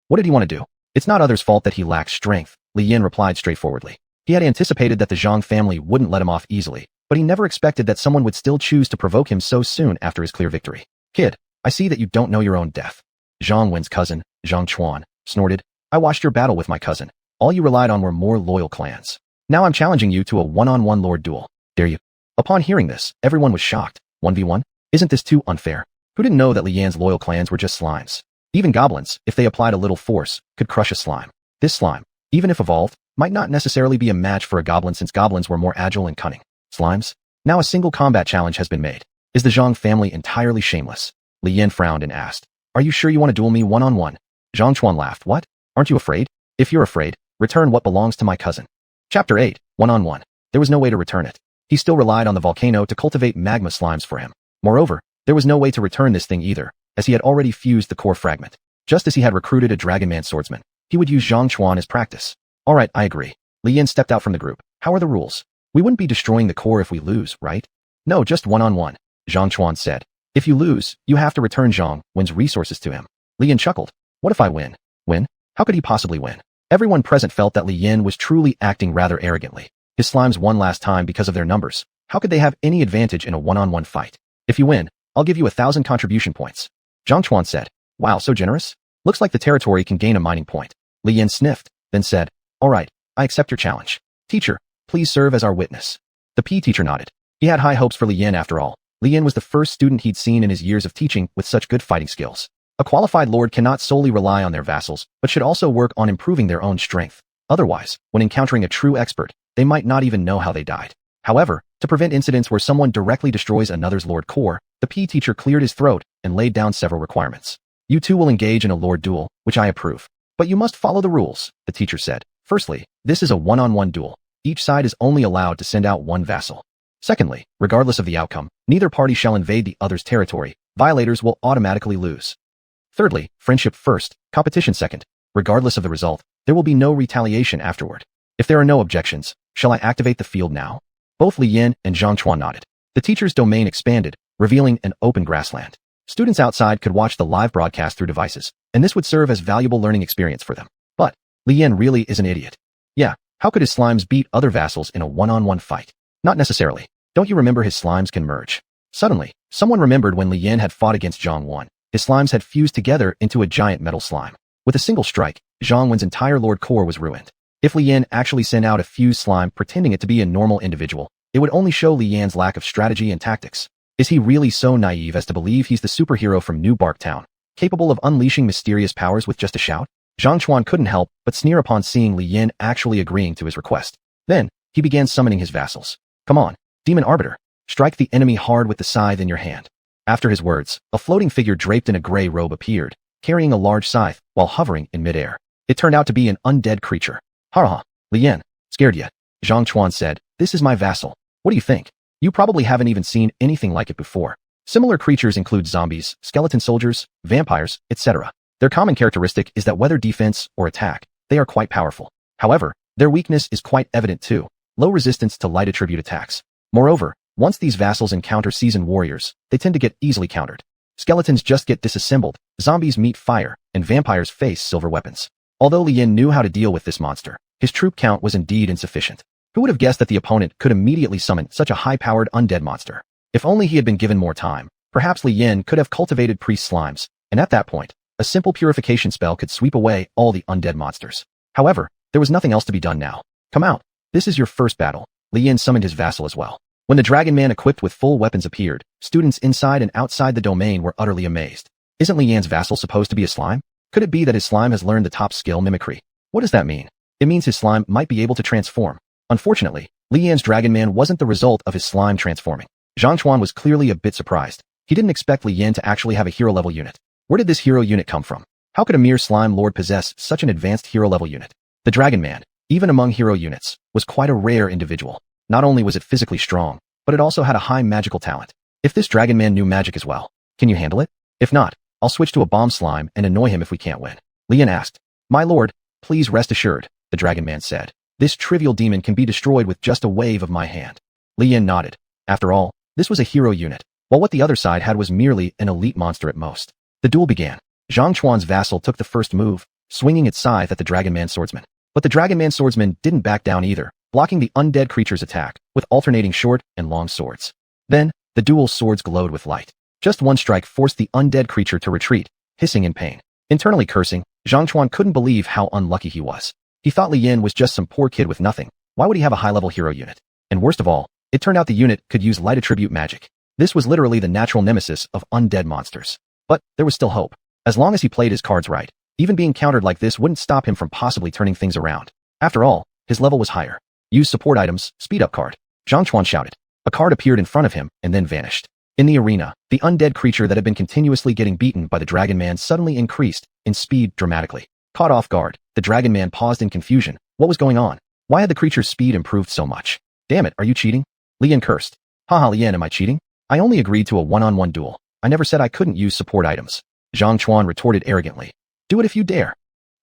[SPEAKER 1] What did he want to do? It's not others' fault that he lacks strength, Li Yin replied straightforwardly. He had anticipated that the Zhang family wouldn't let him off easily, but he never expected that someone would still choose to provoke him so soon after his clear victory. Kid, I see that you don't know your own death. Zhang Wen's cousin, Zhang Chuan, snorted. I watched your battle with my cousin. All you relied on were more loyal clans. Now I'm challenging you to a one-on-one lord duel. Dare you? Upon hearing this, everyone was shocked. 1v1? Isn't this too unfair? Who didn't know that Li Yan's loyal clans were just slimes? Even goblins, if they applied a little force, could crush a slime. This slime, even if evolved, might not necessarily be a match for a goblin since goblins were more agile and cunning. Slimes? Now a single combat challenge has been made. Is the Zhang family entirely shameless? Li Yin frowned and asked. Are you sure you want to duel me one-on-one? Zhang Chuan laughed. What? Aren't you afraid? If you're afraid, return what belongs to my cousin. Chapter 8, One-on-One. There was no way to return it. He still relied on the volcano to cultivate magma slimes for him. Moreover, there was no way to return this thing either, as he had already fused the core fragment. Just as he had recruited a Dragonman swordsman, he would use Zhang Chuan as practice. Alright, I agree. Li Yin stepped out from the group. How are the rules? We wouldn't be destroying the core if we lose, right? No, just one-on-one, Zhang Chuan said. If you lose, you have to return Zhang Wen's resources to him. Li Yin chuckled. What if I win? Win? How could he possibly win? Everyone present felt that Li Yin was truly acting rather arrogantly. His slimes won last time because of their numbers. How could they have any advantage in a one-on-one fight? If you win, I'll give you 1,000 contribution points. Zhang Chuan said. Wow, so generous? Looks like the territory can gain a mining point. Li Yin sniffed, then said, Alright, I accept your challenge. Teacher, please serve as our witness. The PE teacher nodded. He had high hopes for Li Yin after all. Li Yin was the first student he'd seen in his years of teaching with such good fighting skills. A qualified lord cannot solely rely on their vassals, but should also work on improving their own strength. Otherwise, when encountering a true expert, they might not even know how they died. However, to prevent incidents where someone directly destroys another's lord core, the PE teacher cleared his throat and laid down several requirements. You two will engage in a lord duel, which I approve. But you must follow the rules, the teacher said. Firstly, this is a one-on-one duel. Each side is only allowed to send out one vassal. Secondly, regardless of the outcome, neither party shall invade the other's territory. Violators will automatically lose. Thirdly, friendship first, competition second. Regardless of the result, there will be no retaliation afterward. If there are no objections, shall I activate the field now? Both Li Yin and Zhang Chuan nodded. The teacher's domain expanded, revealing an open grassland. Students outside could watch the live broadcast through devices, and this would serve as valuable learning experience for them. But Li Yin really is an idiot. Yeah, how could his slimes beat other vassals in a one-on-one fight? Not necessarily. Don't you remember his slimes can merge? Suddenly, someone remembered when Li Yin had fought against Xuanhuan. His slimes had fused together into a giant metal slime. With a single strike, Xuanhuan's entire lord core was ruined. If Li Yan actually sent out a fused slime pretending it to be a normal individual, it would only show Li Yan's lack of strategy and tactics. Is he really so naive as to believe he's the superhero from New Bark Town, capable of unleashing mysterious powers with just a shout? Xuanhuan couldn't help but sneer upon seeing Li Yan actually agreeing to his request. Then, he began summoning his vassals. Come on, Demon Arbiter, strike the enemy hard with the scythe in your hand. After his words, a floating figure draped in a gray robe appeared, carrying a large scythe while hovering in midair. It turned out to be an undead creature. Ha, Li Yan, scared yet? Xuanhuan said, this is my vassal. What do you think? You probably haven't even seen anything like it before. Similar creatures include zombies, skeleton soldiers, vampires, etc. Their common characteristic is that whether defense or attack, they are quite powerful. However, their weakness is quite evident too, low resistance to light attribute attacks. Moreover, once these vassals encounter seasoned warriors, they tend to get easily countered. Skeletons just get disassembled, zombies meet fire, and vampires face silver weapons. Although Li Yan knew how to deal with this monster, his troop count was indeed insufficient. Who would have guessed that the opponent could immediately summon such a high-powered undead monster? If only he had been given more time, perhaps Li Yan could have cultivated priest slimes, and at that point, a simple purification spell could sweep away all the undead monsters. However, there was nothing else to be done now. Come out. This is your first battle. Li Yan summoned his vassal as well. When the Dragon Man equipped with full weapons appeared, students inside and outside the domain were utterly amazed. Isn't Li Yan's vassal supposed to be a slime? Could it be that his slime has learned the top skill mimicry? What does that mean? It means his slime might be able to transform. Unfortunately, Li Yan's Dragon Man wasn't the result of his slime transforming. Xuanhuan was clearly a bit surprised. He didn't expect Li Yan to actually have a hero-level unit. Where did this hero unit come from? How could a mere slime lord possess such an advanced hero-level unit? The Dragon Man, even among hero units, was quite a rare individual. Not only was it physically strong, but it also had a high magical talent. If this Dragon Man knew magic as well, can you handle it? If not, I'll switch to a bomb slime and annoy him if we can't win. Li Yan asked. My lord, please rest assured, the Dragon Man said. This trivial demon can be destroyed with just a wave of my hand. Li Yan nodded. After all, this was a hero unit, while what the other side had was merely an elite monster at most. The duel began. Xuanhuan's vassal took the first move, swinging its scythe at the Dragon Man swordsman. But the Dragon Man swordsman didn't back down either, blocking the undead creature's attack with alternating short and long swords. Then, the dual swords glowed with light. Just one strike forced the undead creature to retreat, hissing in pain. Internally cursing, Xuanhuan couldn't believe how unlucky he was. He thought Li Yan was just some poor kid with nothing. Why would he have a high-level hero unit? And worst of all, it turned out the unit could use light attribute magic. This was literally the natural nemesis of undead monsters. But there was still hope. As long as he played his cards right, even being countered like this wouldn't stop him from possibly turning things around. After all, his level was higher. Use support items, speed up card. Xuanhuan shouted. A card appeared in front of him and then vanished. In the arena, the undead creature that had been continuously getting beaten by the Dragon Man suddenly increased in speed dramatically. Caught off guard, the Dragon Man paused in confusion. What was going on? Why had the creature's speed improved so much? Damn it, are you cheating? Li Yan cursed. Haha, Li Yan, am I cheating? I only agreed to a one-on-one duel. I never said I couldn't use support items. Xuanhuan retorted arrogantly. Do it if you dare.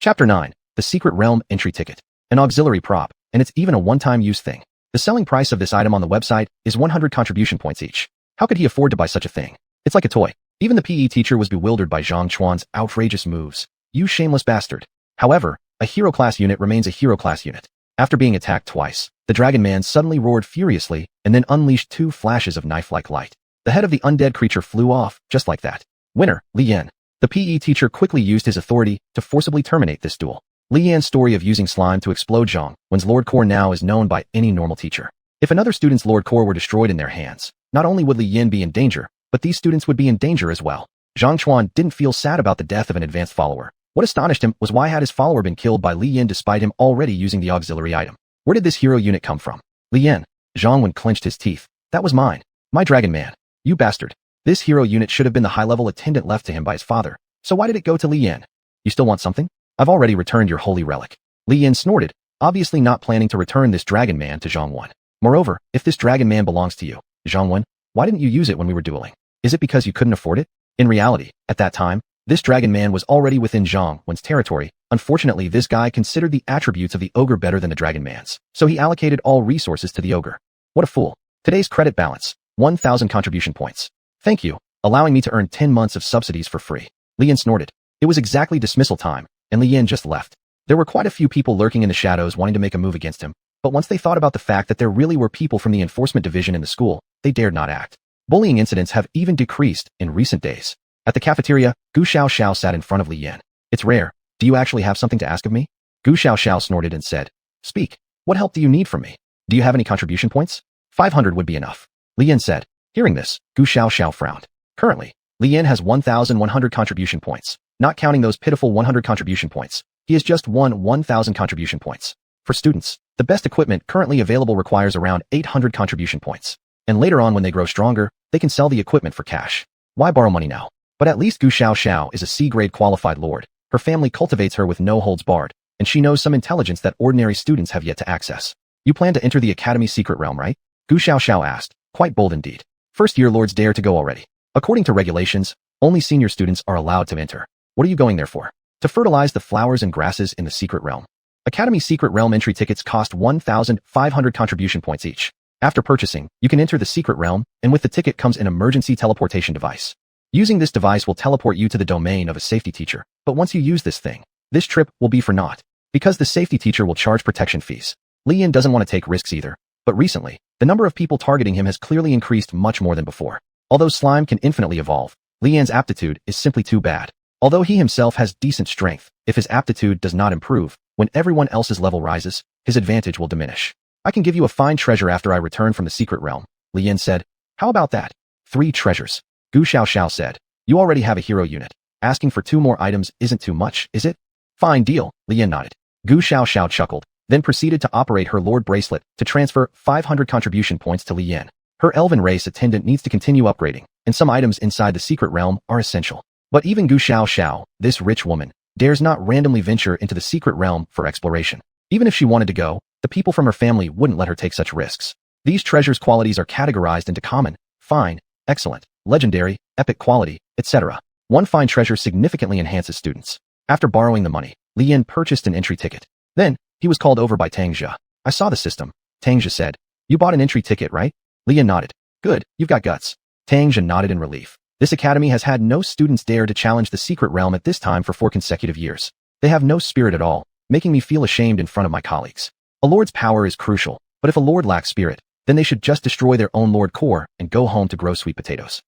[SPEAKER 1] Chapter 9, The Secret Realm Entry Ticket. An auxiliary prop, and it's even a one-time use thing. The selling price of this item on the website is 100 contribution points each. How could he afford to buy such a thing? It's like a toy. Even the PE teacher was bewildered by Xuanhuan's outrageous moves. You shameless bastard. However, a hero class unit remains a hero class unit. After being attacked twice, the Dragon Man suddenly roared furiously and then unleashed 2 flashes of knife-like light. The head of the undead creature flew off, just like that. Winner, Li Yan. The PE teacher quickly used his authority to forcibly terminate this duel. Li Yan's story of using slime to explode Xuanhuan's Lord Core now is known by any normal teacher. If another student's Lord Core were destroyed in their hands, not only would Li Yan be in danger, but these students would be in danger as well. Xuanhuan didn't feel sad about the death of an advanced follower. What astonished him was why had his follower been killed by Li Yan despite him already using the auxiliary item. Where did this hero unit come from? Li Yan. Xuanhuan clenched his teeth. That was mine. My Dragon Man. You bastard. This hero unit should have been the high-level attendant left to him by his father. So why did it go to Li Yan? You still want something? I've already returned your holy relic. Li Yan snorted, obviously not planning to return this Dragon Man to Xuanhuan. Moreover, if this Dragon Man belongs to you, Xuanhuan, why didn't you use it when we were dueling? Is it because you couldn't afford it? In reality, at that time, this Dragon Man was already within Xuanhuan's territory. Unfortunately, this guy considered the attributes of the ogre better than the Dragon Man's, so he allocated all resources to the ogre. What a fool. Today's credit balance, 1,000 contribution points. Thank you, allowing me to earn 10 months of subsidies for free. Li Yan snorted. It was exactly dismissal time, and Li Yan just left. There were quite a few people lurking in the shadows wanting to make a move against him, but once they thought about the fact that there really were people from the enforcement division in the school, they dared not act. Bullying incidents have even decreased in recent days. At the cafeteria, Gu Xiaoxiao sat in front of Li Yan. It's rare. Do you actually have something to ask of me? Gu Xiaoxiao snorted and said, Speak. What help do you need from me? Do you have any contribution points? 500 would be enough. Li Yan said. Hearing this, Gu Xiaoxiao frowned. Currently, Li Yan has 1,100 contribution points. Not counting those pitiful 100 contribution points, he has just won 1,000 contribution points. For students, the best equipment currently available requires around 800 contribution points. And later on when they grow stronger, they can sell the equipment for cash. Why borrow money now? But at least Gu Xiaoxiao is a C-grade qualified lord. Her family cultivates her with no holds barred, and she knows some intelligence that ordinary students have yet to access. You plan to enter the Academy's secret realm, right? Gu Xiaoxiao asked, quite bold indeed. First-year lords dare to go already. According to regulations, only senior students are allowed to enter. What are you going there for? To fertilize the flowers and grasses in the secret realm. Academy secret realm entry tickets cost 1,500 contribution points each. After purchasing, you can enter the secret realm, and with the ticket comes an emergency teleportation device. Using this device will teleport you to the domain of a safety teacher, but once you use this thing, this trip will be for naught, because the safety teacher will charge protection fees. Li Yan doesn't want to take risks either, but recently, the number of people targeting him has clearly increased much more than before. Although slime can infinitely evolve, Li Yan's aptitude is simply too bad. Although he himself has decent strength, if his aptitude does not improve, when everyone else's level rises, his advantage will diminish. I can give you a fine treasure after I return from the secret realm, Li Yan said. How about that? 3 treasures. Gu Xiaoxiao said. You already have a hero unit. Asking for 2 more items isn't too much, is it? Fine deal, Li Yan nodded. Gu Xiaoxiao chuckled, then proceeded to operate her Lord Bracelet to transfer 500 contribution points to Li Yan. Her elven race attendant needs to continue upgrading, and some items inside the secret realm are essential. But even Gu Xiaoxiao, this rich woman, dares not randomly venture into the secret realm for exploration. Even if she wanted to go, the people from her family wouldn't let her take such risks. These treasures' qualities are categorized into common, fine, excellent, legendary, epic quality, etc. One fine treasure significantly enhances students. After borrowing the money, Li Yan purchased an entry ticket. Then, he was called over by Tang Jia. I saw the system, Tang Jia said. You bought an entry ticket, right? Li Yan nodded. Good, you've got guts. Tang Jia nodded in relief. This academy has had no students dare to challenge the secret realm at this time for 4 consecutive years. They have no spirit at all, making me feel ashamed in front of my colleagues. A lord's power is crucial, but if a lord lacks spirit, then they should just destroy their own lord core and go home to grow sweet potatoes.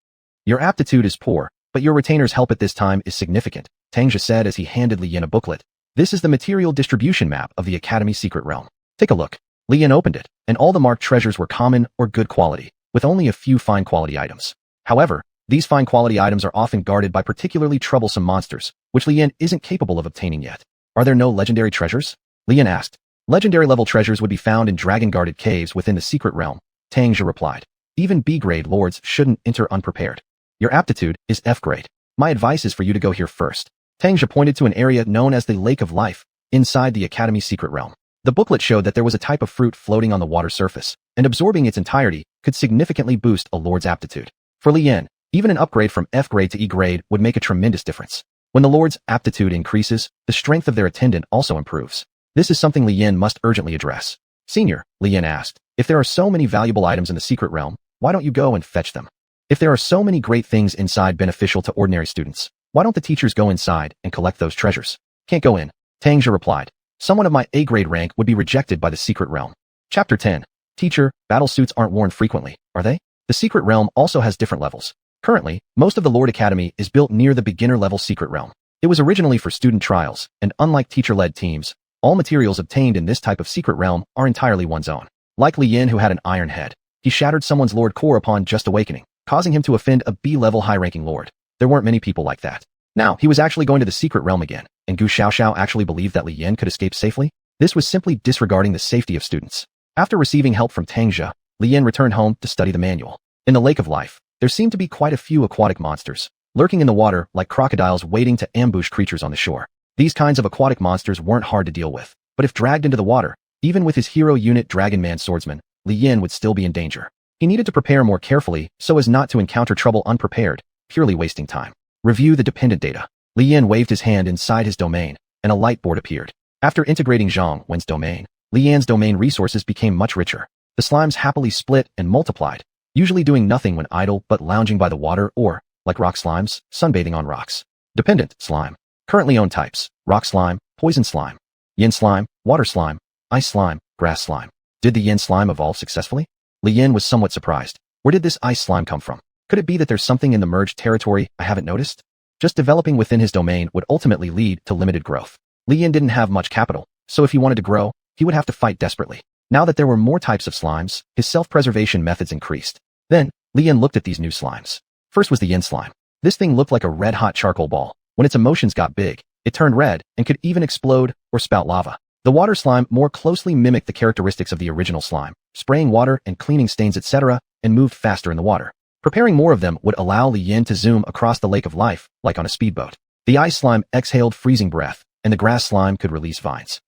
[SPEAKER 1] Your aptitude is poor, but your retainer's help at this time is significant, Tang Jia said as he handed Li Yan a booklet. This is the material distribution map of the Academy's secret realm. Take a look. Li Yan opened it, and all the marked treasures were common or good quality, with only a few fine quality items. However, these fine quality items are often guarded by particularly troublesome monsters, which Li Yan isn't capable of obtaining yet. Are there no legendary treasures? Li Yan asked. Legendary level treasures would be found in dragon-guarded caves within the secret realm, Tang Jia replied. Even B-grade lords shouldn't enter unprepared. Your aptitude is F-grade. My advice is for you to go here first. Tang Jia pointed to an area known as the Lake of Life, inside the Academy's secret realm. The booklet showed that there was a type of fruit floating on the water surface, and absorbing its entirety could significantly boost a lord's aptitude. For Li Yan, even an upgrade from F-grade to E-grade would make a tremendous difference. When the lord's aptitude increases, the strength of their attendant also improves. This is something Li Yan must urgently address. Senior, Li Yan asked, if there are so many valuable items in the secret realm, why don't you go and fetch them? If there are so many great things inside beneficial to ordinary students, why don't the teachers go inside and collect those treasures? Can't go in, Tang Jia replied. Someone of my A-grade rank would be rejected by the secret realm. Chapter 10. Teacher, battle suits aren't worn frequently, are they? The secret realm also has different levels. Currently, most of the Lord Academy is built near the beginner-level secret realm. It was originally for student trials, and unlike teacher-led teams, all materials obtained in this type of secret realm are entirely one's own. Like Li Yan who had an iron head, he shattered someone's Lord core upon just awakening, causing him to offend a B-level high-ranking Lord. There weren't many people like that. Now, he was actually going to the secret realm again, and Gu Xiaoxiao actually believed that Li Yan could escape safely? This was simply disregarding the safety of students. After receiving help from Tang Jia, Li Yan returned home to study the manual. In the Lake of Life, there seemed to be quite a few aquatic monsters, lurking in the water like crocodiles waiting to ambush creatures on the shore. These kinds of aquatic monsters weren't hard to deal with, but if dragged into the water, even with his hero unit Dragon Man Swordsman, Li Yan would still be in danger. He needed to prepare more carefully so as not to encounter trouble unprepared, purely wasting time. Review the dependent data. Li Yan waved his hand inside his domain, and a light board appeared. After integrating Xuanhuan's domain, Li Yan's domain resources became much richer. The slimes happily split and multiplied, usually doing nothing when idle but lounging by the water or, like rock slimes, sunbathing on rocks. Dependent slime. Currently owned types: rock slime, poison slime, yin slime, water slime, ice slime, grass slime. Did the yin slime evolve successfully? Li Yan was somewhat surprised. Where did this ice slime come from? Could it be that there's something in the merged territory I haven't noticed? Just developing within his domain would ultimately lead to limited growth. Li Yan didn't have much capital, so if he wanted to grow, he would have to fight desperately. Now that there were more types of slimes, his self-preservation methods increased. Then, Li Yan looked at these new slimes. First was the yin slime. This thing looked like a red-hot charcoal ball. When its emotions got big, it turned red and could even explode or spout lava. The water slime more closely mimicked the characteristics of the original slime, spraying water and cleaning stains, etc., and moved faster in the water. Preparing more of them would allow Li Yan to zoom across the lake of life, like on a speedboat. The ice slime exhaled freezing breath, and the grass slime could release vines.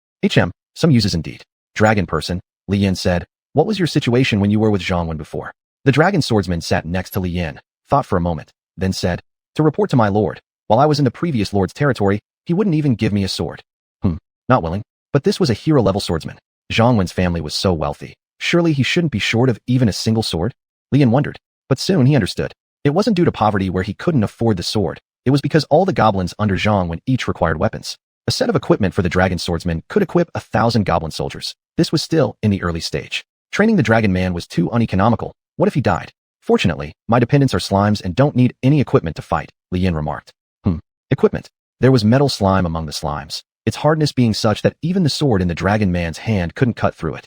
[SPEAKER 1] Some uses indeed. Dragon person, Li Yan said, what was your situation when you were with Xuanhuan before? The dragon swordsman sat next to Li Yan, thought for a moment, then said, to report to my lord. While I was in the previous lord's territory, he wouldn't even give me a sword. Not willing. But this was a hero-level swordsman. Xuanhuan's family was so wealthy. Surely he shouldn't be short of even a single sword? Li Yan wondered. But soon he understood. It wasn't due to poverty where he couldn't afford the sword. It was because all the goblins under Xuanhuan each required weapons. A set of equipment for the dragon swordsman could equip 1,000 goblin soldiers. This was still in the early stage. Training the dragon man was too uneconomical. What if he died? Fortunately, my dependents are slimes and don't need any equipment to fight, Li Yan remarked. Equipment. There was metal slime among the slimes, its hardness being such that even the sword in the dragon man's hand couldn't cut through it.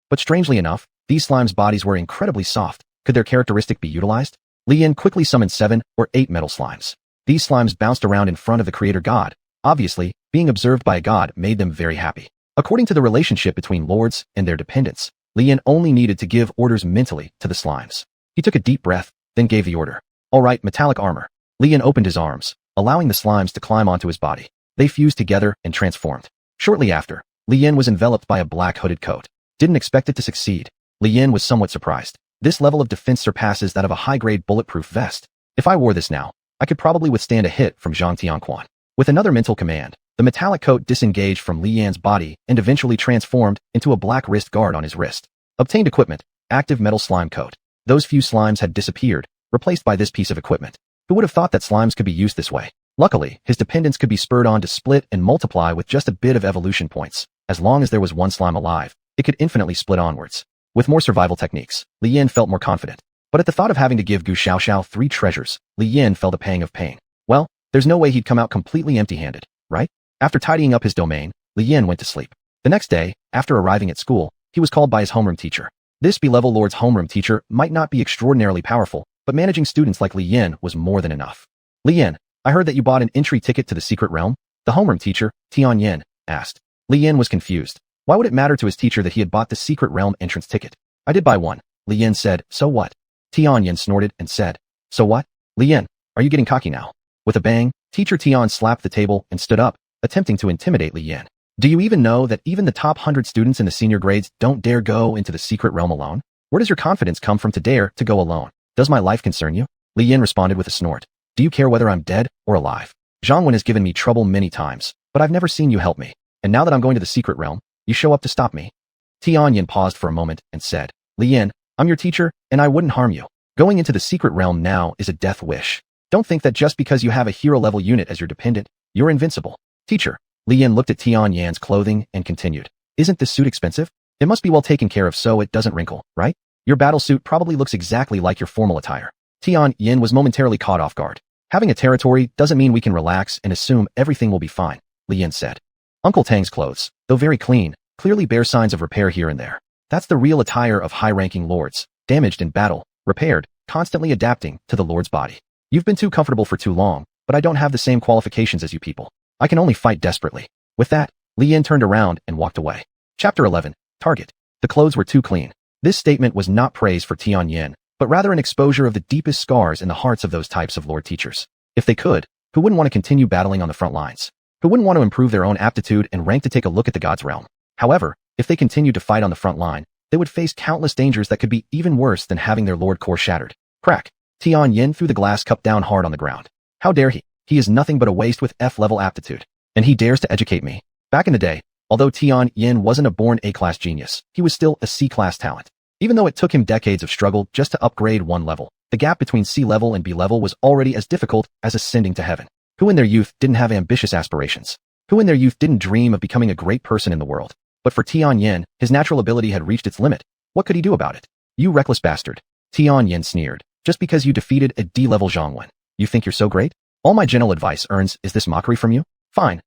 [SPEAKER 1] But strangely enough, these slimes' bodies were incredibly soft. Could their characteristic be utilized? Li Yan quickly summoned 7 or 8 metal slimes. These slimes bounced around in front of the creator god. Obviously, being observed by a god made them very happy. According to the relationship between lords and their dependents, Li Yan only needed to give orders mentally to the slimes. He took a deep breath, then gave the order. All right, metallic armor. Li Yan opened his arms, allowing the slimes to climb onto his body. They fused together and transformed. Shortly after, Li Yan was enveloped by a black hooded coat. Didn't expect it to succeed. Li Yan was somewhat surprised. This level of defense surpasses that of a high-grade bulletproof vest. If I wore this now, I could probably withstand a hit from xuanhuan. With another mental command, the metallic coat disengaged from Li Yan's body and eventually transformed into a black wrist guard on his wrist. Obtained equipment, active metal slime coat. Those few slimes had disappeared, replaced by this piece of equipment. Who would have thought that slimes could be used this way? Luckily, his dependents could be spurred on to split and multiply with just a bit of evolution points. As long as there was one slime alive, it could infinitely split onwards. With more survival techniques, Li Yan felt more confident. But at the thought of having to give Gu Xiaoxiao 3 treasures, Li Yan felt a pang of pain. Well, there's no way he'd come out completely empty-handed, right? After tidying up his domain, Li Yan went to sleep. The next day, after arriving at school, he was called by his homeroom teacher. This B-level lord's homeroom teacher might not be extraordinarily powerful, but managing students like Li Yan was more than enough. Li Yan, I heard that you bought an entry ticket to the secret realm? The homeroom teacher, Tian Yin, asked. Li Yan was confused. Why would it matter to his teacher that he had bought the secret realm entrance ticket? I did buy one. Li Yan said, so what? Tian Yin snorted and said, so what? Li Yan, are you getting cocky now? With a bang, teacher Tian slapped the table and stood up, attempting to intimidate Li Yan. Do you even know that even the top 100 students in the senior grades don't dare go into the secret realm alone? Where does your confidence come from to dare to go alone? Does my life concern you? Li Yan responded with a snort. Do you care whether I'm dead or alive? Xuanhuan has given me trouble many times, but I've never seen you help me. And now that I'm going to the secret realm, you show up to stop me? Tian Yin paused for a moment and said, Li Yan, I'm your teacher, and I wouldn't harm you. Going into the secret realm now is a death wish. Don't think that just because you have a hero-level unit as your dependent, you're invincible. Teacher. Li Yan looked at Tian Yan's clothing and continued. Isn't this suit expensive? It must be well taken care of so it doesn't wrinkle, right? Your battle suit probably looks exactly like your formal attire. Tian Yin was momentarily caught off guard. Having a territory doesn't mean we can relax and assume everything will be fine, Li Yan said. Uncle Tang's clothes, though very clean, clearly bear signs of repair here and there. That's the real attire of high-ranking lords, damaged in battle, repaired, constantly adapting to the lord's body. You've been too comfortable for too long, but I don't have the same qualifications as you people. I can only fight desperately. With that, Li Yan turned around and walked away. Chapter 11. Target. The clothes were too clean. This statement was not praise for Tian Yin, but rather an exposure of the deepest scars in the hearts of those types of lord teachers. If they could, who wouldn't want to continue battling on the front lines? Who wouldn't want to improve their own aptitude and rank to take a look at the god's realm? However, if they continued to fight on the front line, they would face countless dangers that could be even worse than having their lord core shattered. Crack. Tian Yin threw the glass cup down hard on the ground. How dare he? He is nothing but a waste with F-level aptitude. And he dares to educate me. Back in the day, although Tian Yin wasn't a born A-class genius, he was still a C-class talent. Even though it took him decades of struggle just to upgrade one level, the gap between C-level and B-level was already as difficult as ascending to heaven. Who in their youth didn't have ambitious aspirations? Who in their youth didn't dream of becoming a great person in the world? But for Tian Yin, his natural ability had reached its limit. What could he do about it? You reckless bastard. Tian Yin sneered. Just because you defeated a D-level Xuanhuan, you think you're so great? All my gentle advice earns is this mockery from you? Fine.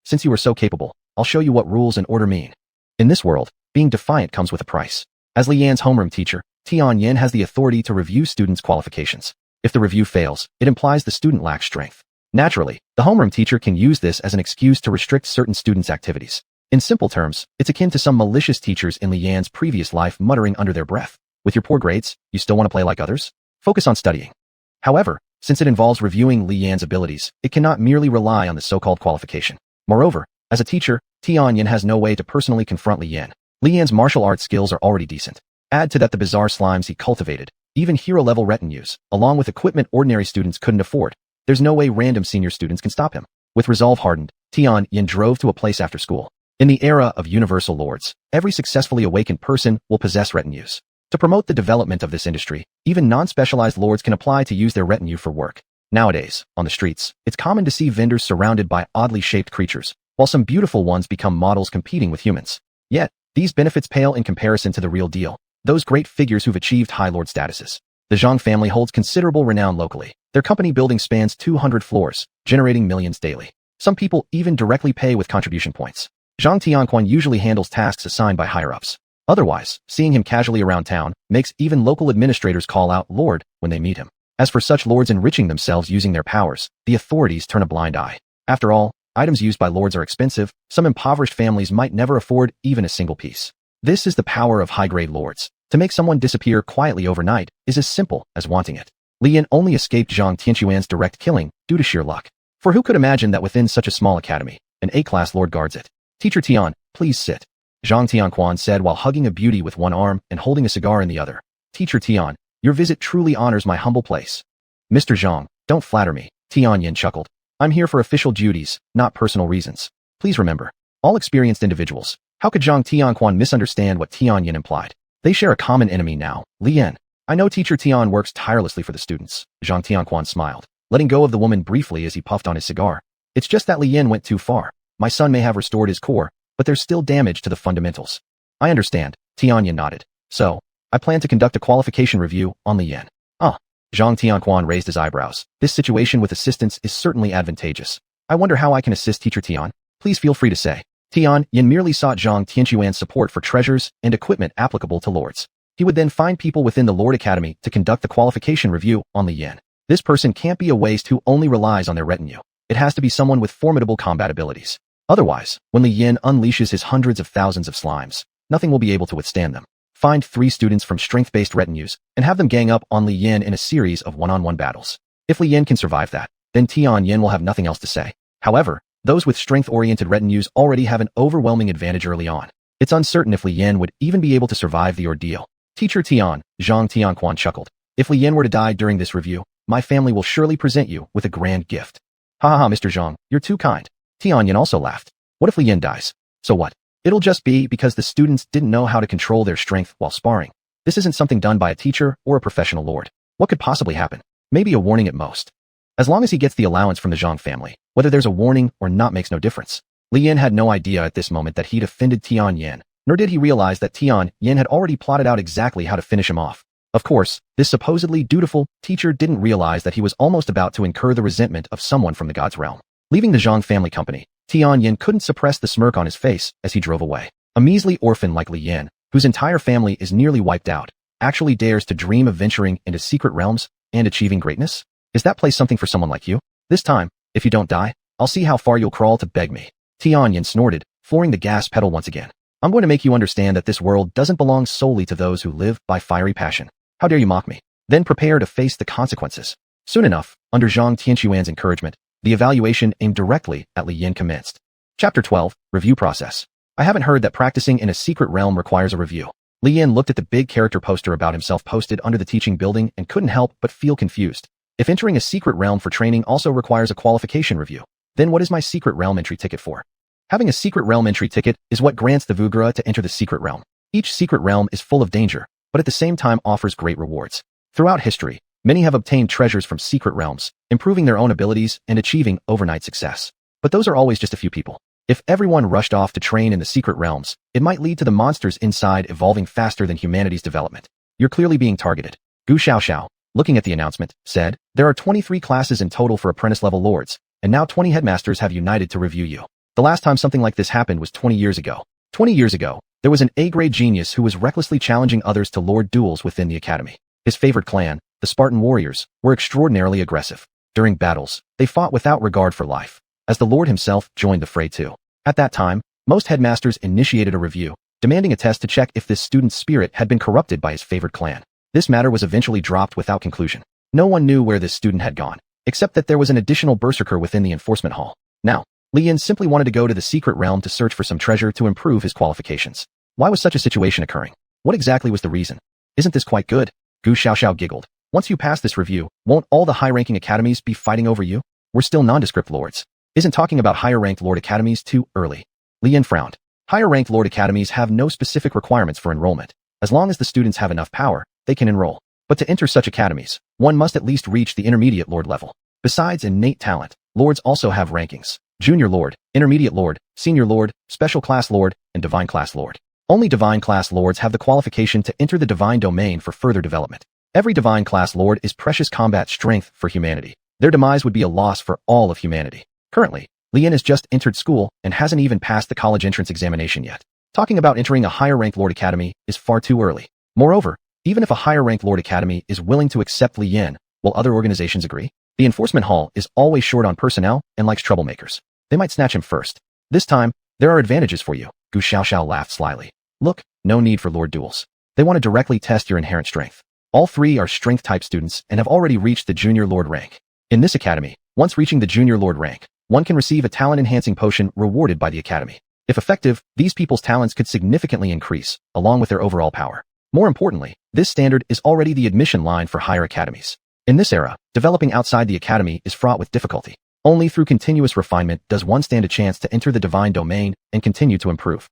[SPEAKER 1] Since you are so capable, I'll show you what rules and order mean. In this world, being defiant comes with a price. As Li Yan's homeroom teacher, Tianyin has the authority to review students' qualifications. If the review fails, it implies the student lacks strength. Naturally, the homeroom teacher can use this as an excuse to restrict certain students' activities. In simple terms, it's akin to some malicious teachers in Li Yan's previous life muttering under their breath, "With your poor grades, you still want to play like others? Focus on studying." However, since it involves reviewing Li Yan's abilities, it cannot merely rely on the so-called qualification. Moreover, as a teacher, Tianyin has no way to personally confront Li Yan. Li Yan's martial arts skills are already decent. Add to that the bizarre slimes he cultivated, even hero-level retinues, along with equipment ordinary students couldn't afford. There's no way random senior students can stop him. With resolve hardened, Tianyin drove to a place after school. In the era of universal lords, every successfully awakened person will possess retinues. To promote the development of this industry, even non-specialized lords can apply to use their retinue for work. Nowadays, on the streets, it's common to see vendors surrounded by oddly shaped creatures, while some beautiful ones become models competing with humans. Yet, these benefits pale in comparison to the real deal, those great figures who've achieved high lord statuses. The Zhang family holds considerable renown locally. Their company building spans 200 floors, generating millions daily. Some people even directly pay with contribution points. Zhang Tianquan usually handles tasks assigned by higher-ups. Otherwise, seeing him casually around town makes even local administrators call out "Lord" when they meet him. As for such lords enriching themselves using their powers, the authorities turn a blind eye. After all, items used by lords are expensive. Some impoverished families might never afford even a single piece. This is the power of high-grade lords. To make someone disappear quietly overnight is as simple as wanting it. Li Yan only escaped Zhang Tianquan's direct killing due to sheer luck. For who could imagine that within such a small academy, an A-class lord guards it? "Teacher Tian, please sit," Zhang Tianquan said while hugging a beauty with one arm and holding a cigar in the other. "Teacher Tian, your visit truly honors my humble place." "Mr. Zhang, don't flatter me," Tianyin chuckled. "I'm here for official duties, not personal reasons. Please remember, all experienced individuals." How could Zhang Tianquan misunderstand what Tianyin implied? They share a common enemy now, Li Yan. "I know Teacher Tian works tirelessly for the students," Zhang Tianquan smiled, letting go of the woman briefly as he puffed on his cigar. "It's just that Li Yan went too far. My son may have restored his core, but there's still damage to the fundamentals." "I understand," Tianyin nodded. "So, I plan to conduct a qualification review on Li Yan." Zhang Tianquan raised his eyebrows. "This situation with assistance is certainly advantageous. I wonder how I can assist Teacher Tian. Please feel free to say." Tianyin merely sought Zhang Tianquan's support for treasures and equipment applicable to lords. He would then find people within the Lord Academy to conduct the qualification review on Li Yan. This person can't be a waste who only relies on their retinue. It has to be someone with formidable combat abilities. Otherwise, when Li Yan unleashes his hundreds of thousands of slimes, nothing will be able to withstand them. Find 3 students from strength-based retinues and have them gang up on Li Yan in a series of one-on-one battles. If Li Yan can survive that, then Tianyin will have nothing else to say. However, those with strength-oriented retinues already have an overwhelming advantage early on. It's uncertain if Li Yan would even be able to survive the ordeal. "Teacher Tian," Zhang Tianquan chuckled. "If Li Yan were to die during this review, my family will surely present you with a grand gift." "Ha ha ha, Mr. Zhang, you're too kind." Tianyin also laughed. "What if Li Yan dies? So what? It'll just be because the students didn't know how to control their strength while sparring. This isn't something done by a teacher or a professional lord. What could possibly happen? Maybe a warning at most. As long as he gets the allowance from the Zhang family, whether there's a warning or not makes no difference." Li Yan had no idea at this moment that he'd offended Tianyin, nor did he realize that Tianyin had already plotted out exactly how to finish him off. Of course, this supposedly dutiful teacher didn't realize that he was almost about to incur the resentment of someone from the god's realm. Leaving the Zhang family company, Tianyin couldn't suppress the smirk on his face as he drove away. A measly orphan like Li Yan, whose entire family is nearly wiped out, actually dares to dream of venturing into secret realms and achieving greatness? Is that place something for someone like you? This time, if you don't die, I'll see how far you'll crawl to beg me. Tianyin snorted, flooring the gas pedal once again. "I'm going to make you understand that this world doesn't belong solely to those who live by fiery passion. How dare you mock me? Then prepare to face the consequences." Soon enough, under Zhang Tianquan's encouragement, the evaluation aimed directly at Li Yan commenced. Chapter 12, Review Process. "I haven't heard that practicing in a secret realm requires a review." Li Yan looked at the big character poster about himself posted under the teaching building and couldn't help but feel confused. If entering a secret realm for training also requires a qualification review, then what is my secret realm entry ticket for? Having a secret realm entry ticket is what grants the Vugra to enter the secret realm. Each secret realm is full of danger, but at the same time offers great rewards. Throughout history, many have obtained treasures from secret realms, improving their own abilities and achieving overnight success. But those are always just a few people. If everyone rushed off to train in the secret realms, it might lead to the monsters inside evolving faster than humanity's development. "You're clearly being targeted." Gu Xiaoxiao, looking at the announcement, said, "There are 23 classes in total for apprentice-level lords, and now 20 headmasters have united to review you. The last time something like this happened was 20 years ago. 20 years ago, There was an A-grade genius who was recklessly challenging others to lord duels within the academy. His favorite clan, the Spartan warriors, were extraordinarily aggressive. During battles, they fought without regard for life, as the lord himself joined the fray too. At that time, most headmasters initiated a review, demanding a test to check if this student's spirit had been corrupted by his favorite clan. This matter was eventually dropped without conclusion. No one knew where this student had gone, except that there was an additional berserker within the enforcement hall. Now, Li Yin simply wanted to go to the secret realm to search for some treasure to improve his qualifications. Why was such a situation occurring? What exactly was the reason? Isn't this quite good? Gu Xiaoxiao giggled. Once you pass this review, won't all the high-ranking academies be fighting over you? We're still nondescript lords. Isn't talking about higher-ranked lord academies too early? Li Yin frowned. Higher-ranked lord academies have no specific requirements for enrollment. As long as the students have enough power, they can enroll. But to enter such academies, one must at least reach the intermediate lord level. Besides innate talent, lords also have rankings: junior lord, intermediate lord, senior lord, special class lord, and divine class lord. Only divine class lords have the qualification to enter the divine domain for further development. Every divine class lord is precious combat strength for humanity. Their demise would be a loss for all of humanity. Currently, Li Yin has just entered school and hasn't even passed the college entrance examination yet. Talking about entering a higher-ranked lord academy is far too early. Moreover, even if a higher-ranked lord academy is willing to accept Li Yin, will other organizations agree? The enforcement hall is always short on personnel and likes troublemakers. They might snatch him first. This time, there are advantages for you. Gu Xiaoxiao laughed slyly. Look, no need for lord duels. They want to directly test your inherent strength. All three are strength-type students and have already reached the junior lord rank. In this academy, once reaching the junior lord rank, one can receive a talent-enhancing potion rewarded by the academy. If effective, these people's talents could significantly increase, along with their overall power. More importantly, this standard is already the admission line for higher academies. In this era, developing outside the academy is fraught with difficulty. Only through continuous refinement does one stand a chance to enter the divine domain and continue to improve.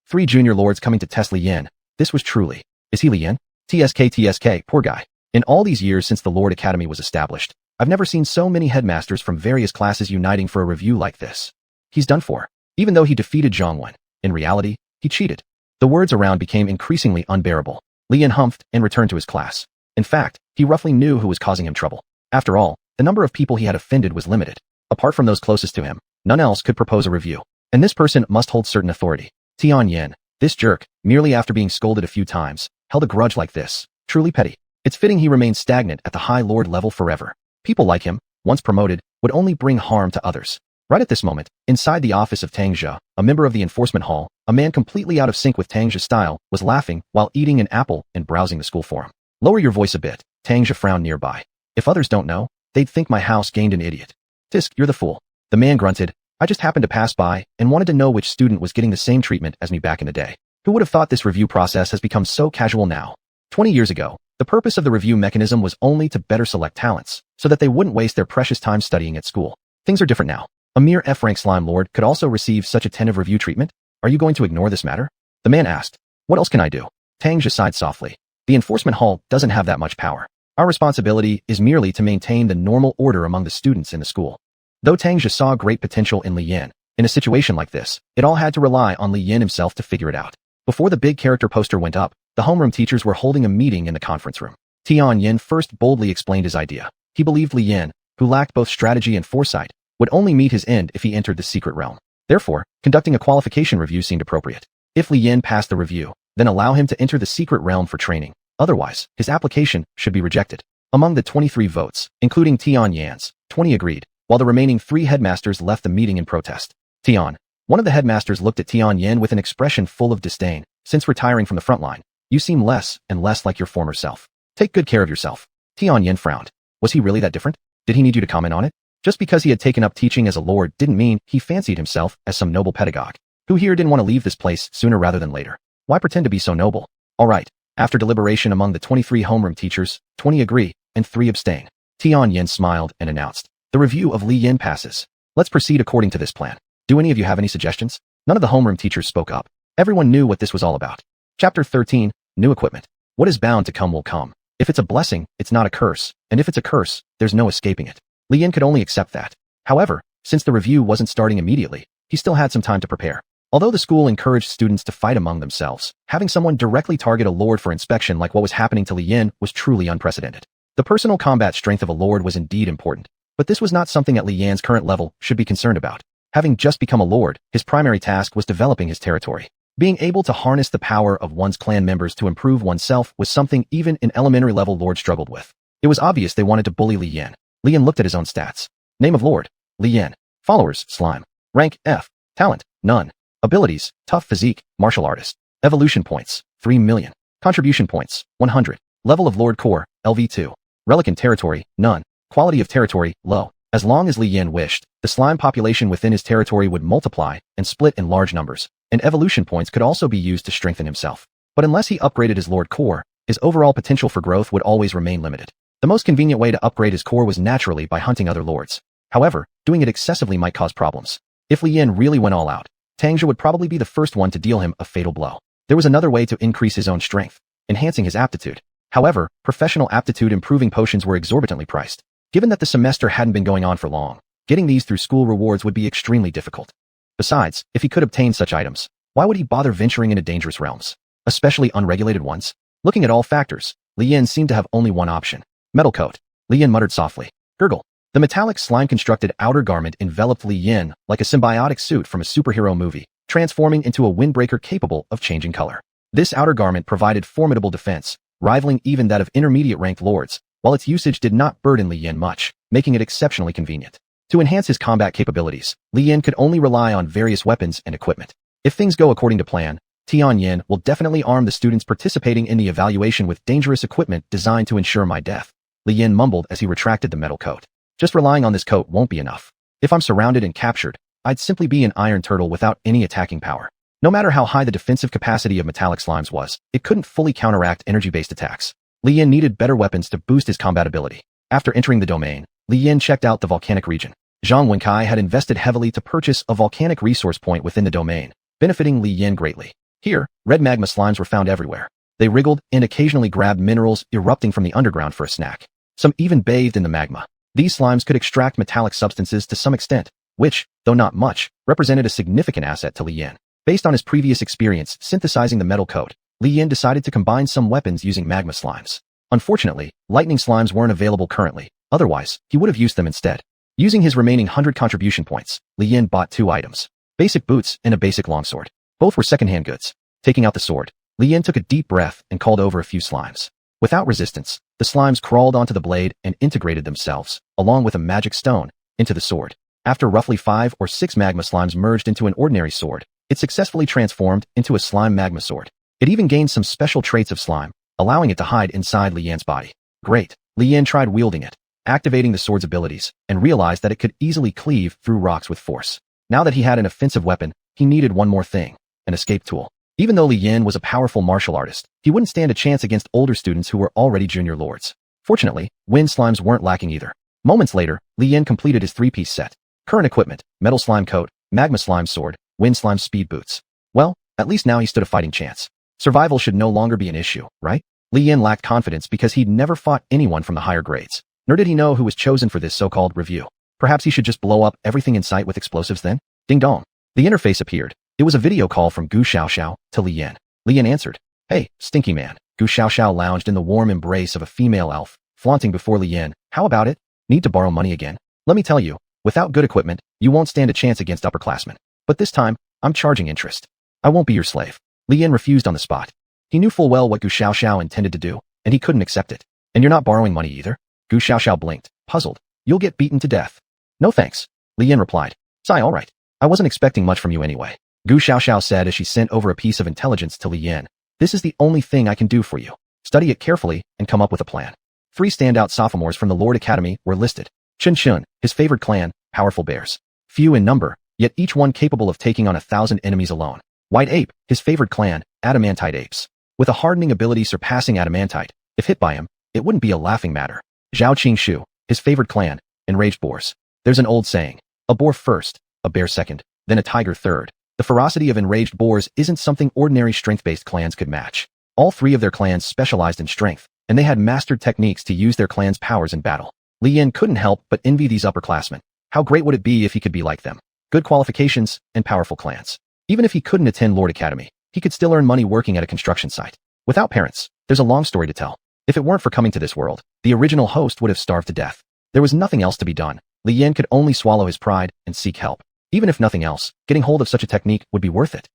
[SPEAKER 1] 3 junior lords coming to test Li Yin. This was truly. Is he Li Yin? TSK, poor guy. In all these years since the Lord Academy was established, I've never seen so many headmasters from various classes uniting for a review like this. He's done for. Even though he defeated Xuanhuan, in reality, he cheated. The words around became increasingly unbearable. Li Yin humphed and returned to his class. In fact, he roughly knew who was causing him trouble. After all, the number of people he had offended was limited. Apart from those closest to him, none else could propose a review. And this person must hold certain authority. Tianyan, this jerk, merely after being scolded a few times, held a grudge like this. Truly petty. It's fitting he remained stagnant at the high lord level forever. People like him, once promoted, would only bring harm to others. Right at this moment, inside the office of Tang Zhe, a member of the enforcement hall, a man completely out of sync with Tang Zhe's style was laughing while eating an apple and browsing the school forum. Lower your voice a bit. Tang Zhe frowned nearby. If others don't know, they'd think my house gained an idiot. Tisk, you're the fool. The man grunted. I just happened to pass by and wanted to know which student was getting the same treatment as me back in the day. Who would have thought this review process has become so casual now? 20 years ago, the purpose of the review mechanism was only to better select talents, so that they wouldn't waste their precious time studying at school. Things are different now. A mere F-rank slime lord could also receive such attentive review treatment? Are you going to ignore this matter? The man asked. What else can I do? Tang Zhe sighed softly. The enforcement hall doesn't have that much power. Our responsibility is merely to maintain the normal order among the students in the school. Though Tang Zhe saw great potential in Li Yin, in a situation like this, it all had to rely on Li Yin himself to figure it out. Before the big character poster went up, the homeroom teachers were holding a meeting in the conference room. Tian Yin first boldly explained his idea. He believed Li Yin, who lacked both strategy and foresight, would only meet his end if he entered the secret realm. Therefore, conducting a qualification review seemed appropriate. If Li Yin passed the review, then allow him to enter the secret realm for training. Otherwise, his application should be rejected. Among the 23 votes, including Tian Yan's, 20 agreed, while the remaining 3 headmasters left the meeting in protest. Tian. One of the headmasters looked at Tian Yin with an expression full of disdain. Since retiring from the front line, you seem less and less like your former self. Take good care of yourself. Tian Yin frowned. Was he really that different? Did he need you to comment on it? Just because he had taken up teaching as a lord didn't mean he fancied himself as some noble pedagogue. Who here didn't want to leave this place sooner rather than later? Why pretend to be so noble? All right. After deliberation among the 23 homeroom teachers, 20 agree, and 3 abstain. Tian Yin smiled and announced. The review of Li Yin passes. Let's proceed according to this plan. Do any of you have any suggestions? None of the homeroom teachers spoke up. Everyone knew what this was all about. Chapter 13, New Equipment. What is bound to come will come. If it's a blessing, it's not a curse, and if it's a curse, there's no escaping it. Li Yin could only accept that. However, since the review wasn't starting immediately, he still had some time to prepare. Although the school encouraged students to fight among themselves, having someone directly target a lord for inspection like what was happening to Li Yin was truly unprecedented. The personal combat strength of a lord was indeed important, but this was not something at Li Yan's current level should be concerned about. Having just become a lord, his primary task was developing his territory. Being able to harness the power of one's clan members to improve oneself was something even an elementary level lord struggled with. It was obvious they wanted to bully Li Yan. Li Yan looked at his own stats. Name of lord, Li Yan. Followers, slime. Rank, F. Talent, none. Abilities, tough physique, martial artist. Evolution points, 3 million. Contribution points, 100. Level of lord core, LV2. Relic in territory, none. Quality of territory, low. As long as Li Yan wished, the slime population within his territory would multiply and split in large numbers, and evolution points could also be used to strengthen himself. But unless he upgraded his lord core, his overall potential for growth would always remain limited. The most convenient way to upgrade his core was naturally by hunting other lords. However, doing it excessively might cause problems. If Li Yan really went all out, Tangzhe would probably be the first one to deal him a fatal blow. There was another way to increase his own strength, enhancing his aptitude. However, professional aptitude improving potions were exorbitantly priced. Given that the semester hadn't been going on for long, getting these through school rewards would be extremely difficult. Besides, if he could obtain such items, why would he bother venturing into dangerous realms, especially unregulated ones? Looking at all factors, Li Yan seemed to have only one option. Metal coat. Li Yan muttered softly. Gurgle. The metallic slime-constructed outer garment enveloped Li Yan like a symbiotic suit from a superhero movie, transforming into a windbreaker capable of changing color. This outer garment provided formidable defense, rivaling even that of intermediate-ranked lords, while its usage did not burden Li Yan much, making it exceptionally convenient. To enhance his combat capabilities, Li Yan could only rely on various weapons and equipment. If things go according to plan, Tianyan will definitely arm the students participating in the evaluation with dangerous equipment designed to ensure my death. Li Yan mumbled as he retracted the metal coat. Just relying on this coat won't be enough. If I'm surrounded and captured, I'd simply be an iron turtle without any attacking power. No matter how high the defensive capacity of metallic slimes was, it couldn't fully counteract energy-based attacks. Li Yan needed better weapons to boost his combat ability. After entering the domain, Li Yan checked out the volcanic region. Xuanhuan had invested heavily to purchase a volcanic resource point within the domain, benefiting Li Yan greatly. Here, red magma slimes were found everywhere. They wriggled and occasionally grabbed minerals erupting from the underground for a snack. Some even bathed in the magma. These slimes could extract metallic substances to some extent, which, though not much, represented a significant asset to Li Yan. Based on his previous experience synthesizing the metal coat, Li Yan decided to combine some weapons using magma slimes. Unfortunately, lightning slimes weren't available currently, otherwise, he would have used them instead. Using his remaining 100 contribution points, Li Yan bought 2 items. Basic boots and a basic longsword. Both were second-hand goods. Taking out the sword, Li Yan took a deep breath and called over a few slimes. Without resistance, the slimes crawled onto the blade and integrated themselves, along with a magic stone, into the sword. After roughly 5 or 6 magma slimes merged into an ordinary sword, it successfully transformed into a slime magma sword. It even gained some special traits of slime, allowing it to hide inside Li Yan's body. Great. Li Yan tried wielding it, activating the sword's abilities, and realized that it could easily cleave through rocks with force. Now that he had an offensive weapon, he needed one more thing, an escape tool. Even though Li Yan was a powerful martial artist, he wouldn't stand a chance against older students who were already junior lords. Fortunately, wind slimes weren't lacking either. Moments later, Li Yan completed his 3-piece set. Current equipment, metal slime coat, magma slime sword, wind slime speed boots. Well, at least now he stood a fighting chance. Survival should no longer be an issue, right? Li Yan lacked confidence because he'd never fought anyone from the higher grades. Nor did he know who was chosen for this so-called review. Perhaps he should just blow up everything in sight with explosives then? Ding dong. The interface appeared. It was a video call from Gu Xiaoxiao to Li Yan. Li Yan answered. Hey, stinky man. Gu Xiaoxiao lounged in the warm embrace of a female elf, flaunting before Li Yan. How about it? Need to borrow money again? Let me tell you, without good equipment, you won't stand a chance against upperclassmen. But this time, I'm charging interest. I won't be your slave. Li Yan refused on the spot. He knew full well what Gu Xiaoxiao intended to do, and he couldn't accept it. And you're not borrowing money either? Gu Xiaoxiao blinked, puzzled. You'll get beaten to death. No thanks. Li Yan replied. Sigh, all right. I wasn't expecting much from you anyway. Gu Xiaoxiao said as she sent over a piece of intelligence to Li Yan. This is the only thing I can do for you. Study it carefully and come up with a plan. 3 standout sophomores from the Lord Academy were listed. Chun Chun, his favorite clan, powerful bears. Few in number, yet each one capable of taking on 1,000 enemies alone. White Ape, his favorite clan, adamantite apes. With a hardening ability surpassing adamantite, if hit by him, it wouldn't be a laughing matter. Zhao Qing his favorite clan, enraged boars. There's an old saying, a boar first, a bear second, then a tiger third. The ferocity of enraged boars isn't something ordinary strength-based clans could match. All 3 of their clans specialized in strength, and they had mastered techniques to use their clan's powers in battle. Li Yan couldn't help but envy these upperclassmen. How great would it be if he could be like them? Good qualifications and powerful clans. Even if he couldn't attend Lord Academy, he could still earn money working at a construction site. Without parents, there's a long story to tell. If it weren't for coming to this world, the original host would have starved to death. There was nothing else to be done. Li Yan could only swallow his pride and seek help. Even if nothing else, getting hold of such a technique would be worth it.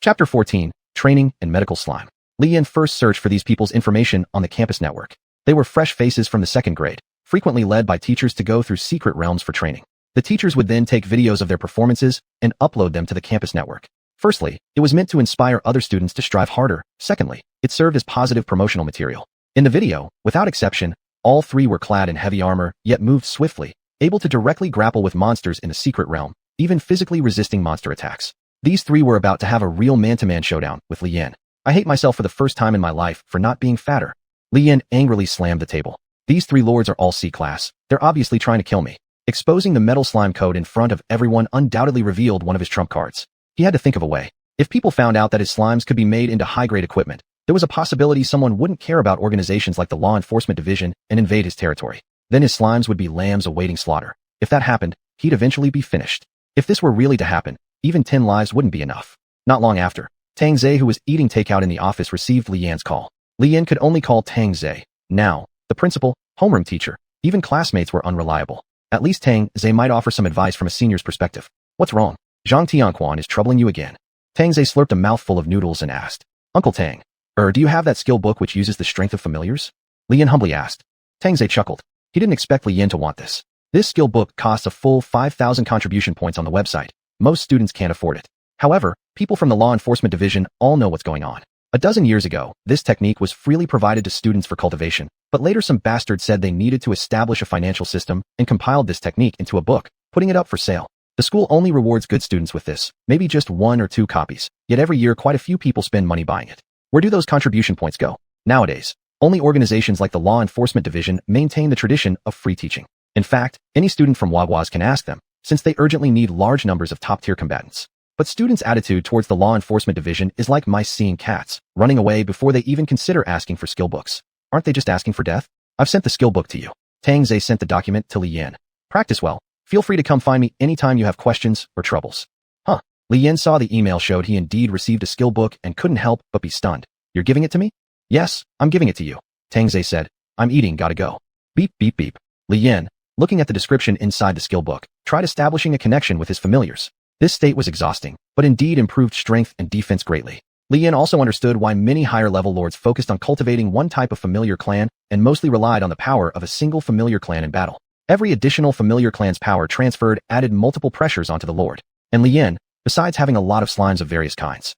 [SPEAKER 1] Chapter 14, training, and medical slime. Li Yan first searched for these people's information on the campus network. They were fresh faces from the second grade, frequently led by teachers to go through secret realms for training. The teachers would then take videos of their performances and upload them to the campus network. Firstly, it was meant to inspire other students to strive harder. Secondly, it served as positive promotional material. In the video, without exception, all three were clad in heavy armor, yet moved swiftly, able to directly grapple with monsters in the secret realm, even physically resisting monster attacks. These three were about to have a real man-to-man showdown with Li Yan. I hate myself for the first time in my life for not being fatter. Li Yan angrily slammed the table. These three lords are all C-class. They're obviously trying to kill me. Exposing the metal slime code in front of everyone undoubtedly revealed one of his trump cards. He had to think of a way. If people found out that his slimes could be made into high-grade equipment, there was a possibility someone wouldn't care about organizations like the Law Enforcement Division and invade his territory. Then his slimes would be lambs awaiting slaughter. If that happened, he'd eventually be finished. If this were really to happen, even 10 lives wouldn't be enough. Not long after, Tang Zhe, who was eating takeout in the office, received Li Yan's call. Li Yan could only call Tang Zhe. Now, the principal, homeroom teacher, even classmates were unreliable. At least Tang Zhe might offer some advice from a senior's perspective. What's wrong? Xuanhuan is troubling you again. Tang Zhe slurped a mouthful of noodles and asked, Uncle Tang, do you have that skill book which uses the strength of familiars? Li Yan humbly asked. Tang Zhe chuckled. He didn't expect Li Yan to want this. This skill book costs a full 5,000 contribution points on the website. Most students can't afford it. However, people from the Law Enforcement Division all know what's going on. A dozen years ago, this technique was freely provided to students for cultivation, but later some bastard said they needed to establish a financial system and compiled this technique into a book, putting it up for sale. The school only rewards good students with this, maybe just 1 or 2 copies, yet every year quite a few people spend money buying it. Where do those contribution points go? Nowadays, only organizations like the Law Enforcement Division maintain the tradition of free teaching. In fact, any student from Wagwas can ask them, since they urgently need large numbers of top-tier combatants. But students' attitude towards the Law Enforcement Division is like mice seeing cats, running away before they even consider asking for skill books. Aren't they just asking for death? I've sent the skill book to you. Tang Zhe sent the document to Li Yan. Practice well. Feel free to come find me anytime you have questions or troubles. Huh. Li Yan saw the email showed he indeed received a skill book and couldn't help but be stunned. You're giving it to me? Yes, I'm giving it to you. Tang Zhe said. I'm eating, gotta go. Beep, beep, beep. Li Yan, looking at the description inside the skill book, tried establishing a connection with his familiars. This state was exhausting, but indeed improved strength and defense greatly. Li Yan also understood why many higher-level lords focused on cultivating one type of familiar clan and mostly relied on the power of a single familiar clan in battle. Every additional familiar clan's power transferred added multiple pressures onto the lord. And Li Yan, besides having a lot of slimes of various kinds.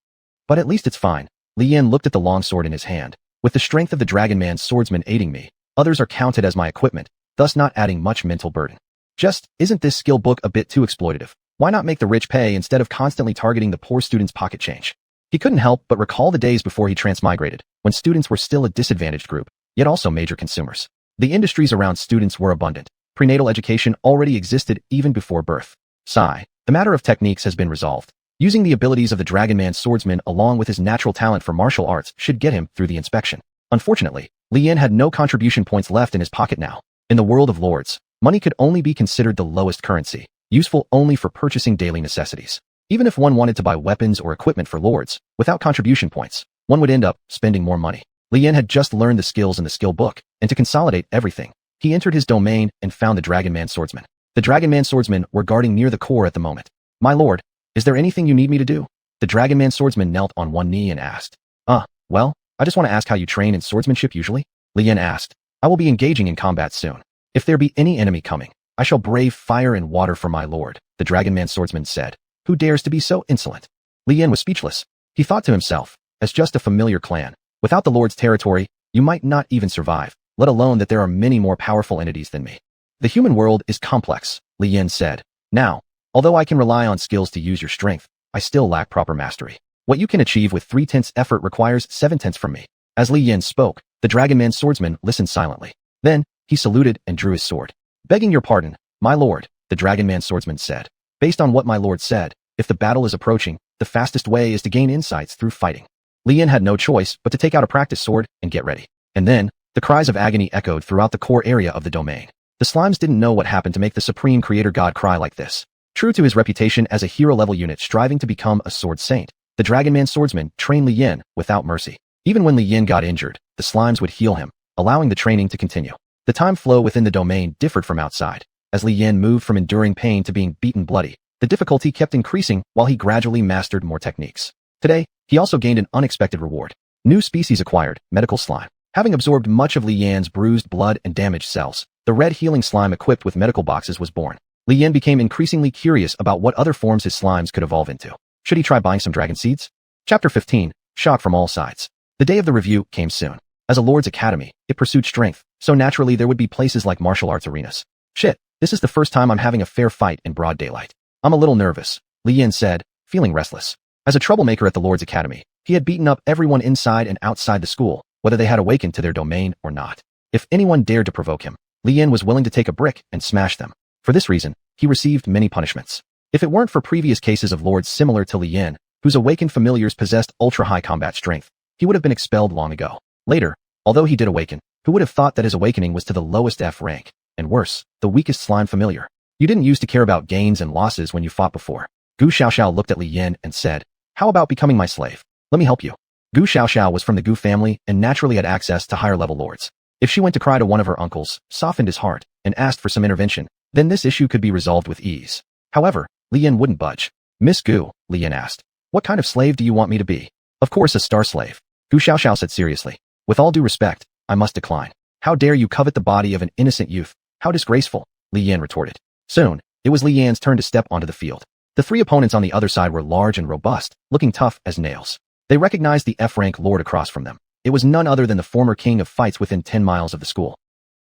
[SPEAKER 1] But at least it's fine. Li Yan looked at the longsword in his hand. With the strength of the Dragon Man's swordsman aiding me, others are counted as my equipment, thus not adding much mental burden. Just, isn't this skill book a bit too exploitative? Why not make the rich pay instead of constantly targeting the poor students' pocket change? He couldn't help but recall the days before he transmigrated, when students were still a disadvantaged group, yet also major consumers. The industries around students were abundant. Prenatal education already existed even before birth. Sigh. The matter of techniques has been resolved. Using the abilities of the Dragon Man swordsman along with his natural talent for martial arts should get him through the inspection. Unfortunately, Li Yan had no contribution points left in his pocket now. In the world of lords, money could only be considered the lowest currency, useful only for purchasing daily necessities. Even if one wanted to buy weapons or equipment for lords, without contribution points, one would end up spending more money. Li Yan had just learned the skills in the skill book, and to consolidate everything, he entered his domain and found the Dragon Man swordsman. The Dragon Man swordsmen were guarding near the core at the moment. My lord, is there anything you need me to do? The Dragon Man swordsman knelt on one knee and asked. Well, I just want to ask how you train in swordsmanship usually? Li Yan asked. I will be engaging in combat soon. If there be any enemy coming, I shall brave fire and water for my lord, the Dragon Man swordsman said. Who dares to be so insolent? Li Yan was speechless. He thought to himself, as just a familiar clan, without the lord's territory, you might not even survive, let alone that there are many more powerful entities than me. The human world is complex, Li Yan said. Now, although I can rely on skills to use your strength, I still lack proper mastery. What you can achieve with 3/10 effort requires 7/10 from me. As Li Yan spoke, the Dragon Man swordsman listened silently. Then, he saluted and drew his sword. Begging your pardon, my lord, the Dragon Man swordsman said. Based on what my lord said, if the battle is approaching, the fastest way is to gain insights through fighting. Li Yan had no choice but to take out a practice sword and get ready. And then, the cries of agony echoed throughout the core area of the domain. The slimes didn't know what happened to make the supreme creator god cry like this. True to his reputation as a hero-level unit striving to become a sword saint, the Dragon Man swordsman trained Li Yan without mercy. Even when Li Yan got injured, the slimes would heal him, allowing the training to continue. The time flow within the domain differed from outside. As Li Yan moved from enduring pain to being beaten bloody, the difficulty kept increasing while he gradually mastered more techniques. Today, he also gained an unexpected reward. New species acquired, medical slime. Having absorbed much of Li Yan's bruised blood and damaged cells, the red healing slime equipped with medical boxes was born. Li Yan became increasingly curious about what other forms his slimes could evolve into. Should he try buying some dragon seeds? Chapter 15. Shock from all sides. The day of the review came soon. As a Lord's Academy, it pursued strength, so naturally there would be places like martial arts arenas. Shit, this is the first time I'm having a fair fight in broad daylight. I'm a little nervous, Li Yan said, feeling restless. As a troublemaker at the Lord's Academy, he had beaten up everyone inside and outside the school, whether they had awakened to their domain or not. If anyone dared to provoke him, Li Yan was willing to take a brick and smash them. For this reason, he received many punishments. If it weren't for previous cases of lords similar to Li Yan, whose awakened familiars possessed ultra-high combat strength, he would have been expelled long ago. Later, although he did awaken, who would have thought that his awakening was to the lowest F rank, and worse, the weakest slime familiar? You didn't used to care about gains and losses when you fought before. Gu Xiaoxiao looked at Li Yan and said, "How about becoming my slave? Let me help you." Gu Xiaoxiao was from the Gu family and naturally had access to higher-level lords. If she went to cry to one of her uncles, softened his heart, and asked for some intervention, then this issue could be resolved with ease. However, Li Yan wouldn't budge. "Miss Gu," Li Yan asked, "what kind of slave do you want me to be?" "Of course a star slave," Gu Xiaoxiao said seriously. "With all due respect, I must decline. How dare you covet the body of an innocent youth? How disgraceful," Li Yan retorted. Soon, it was Li Yan's turn to step onto the field. The three opponents on the other side were large and robust, looking tough as nails. They recognized the F-rank lord across from them. It was none other than the former king of fights within 10 miles of the school.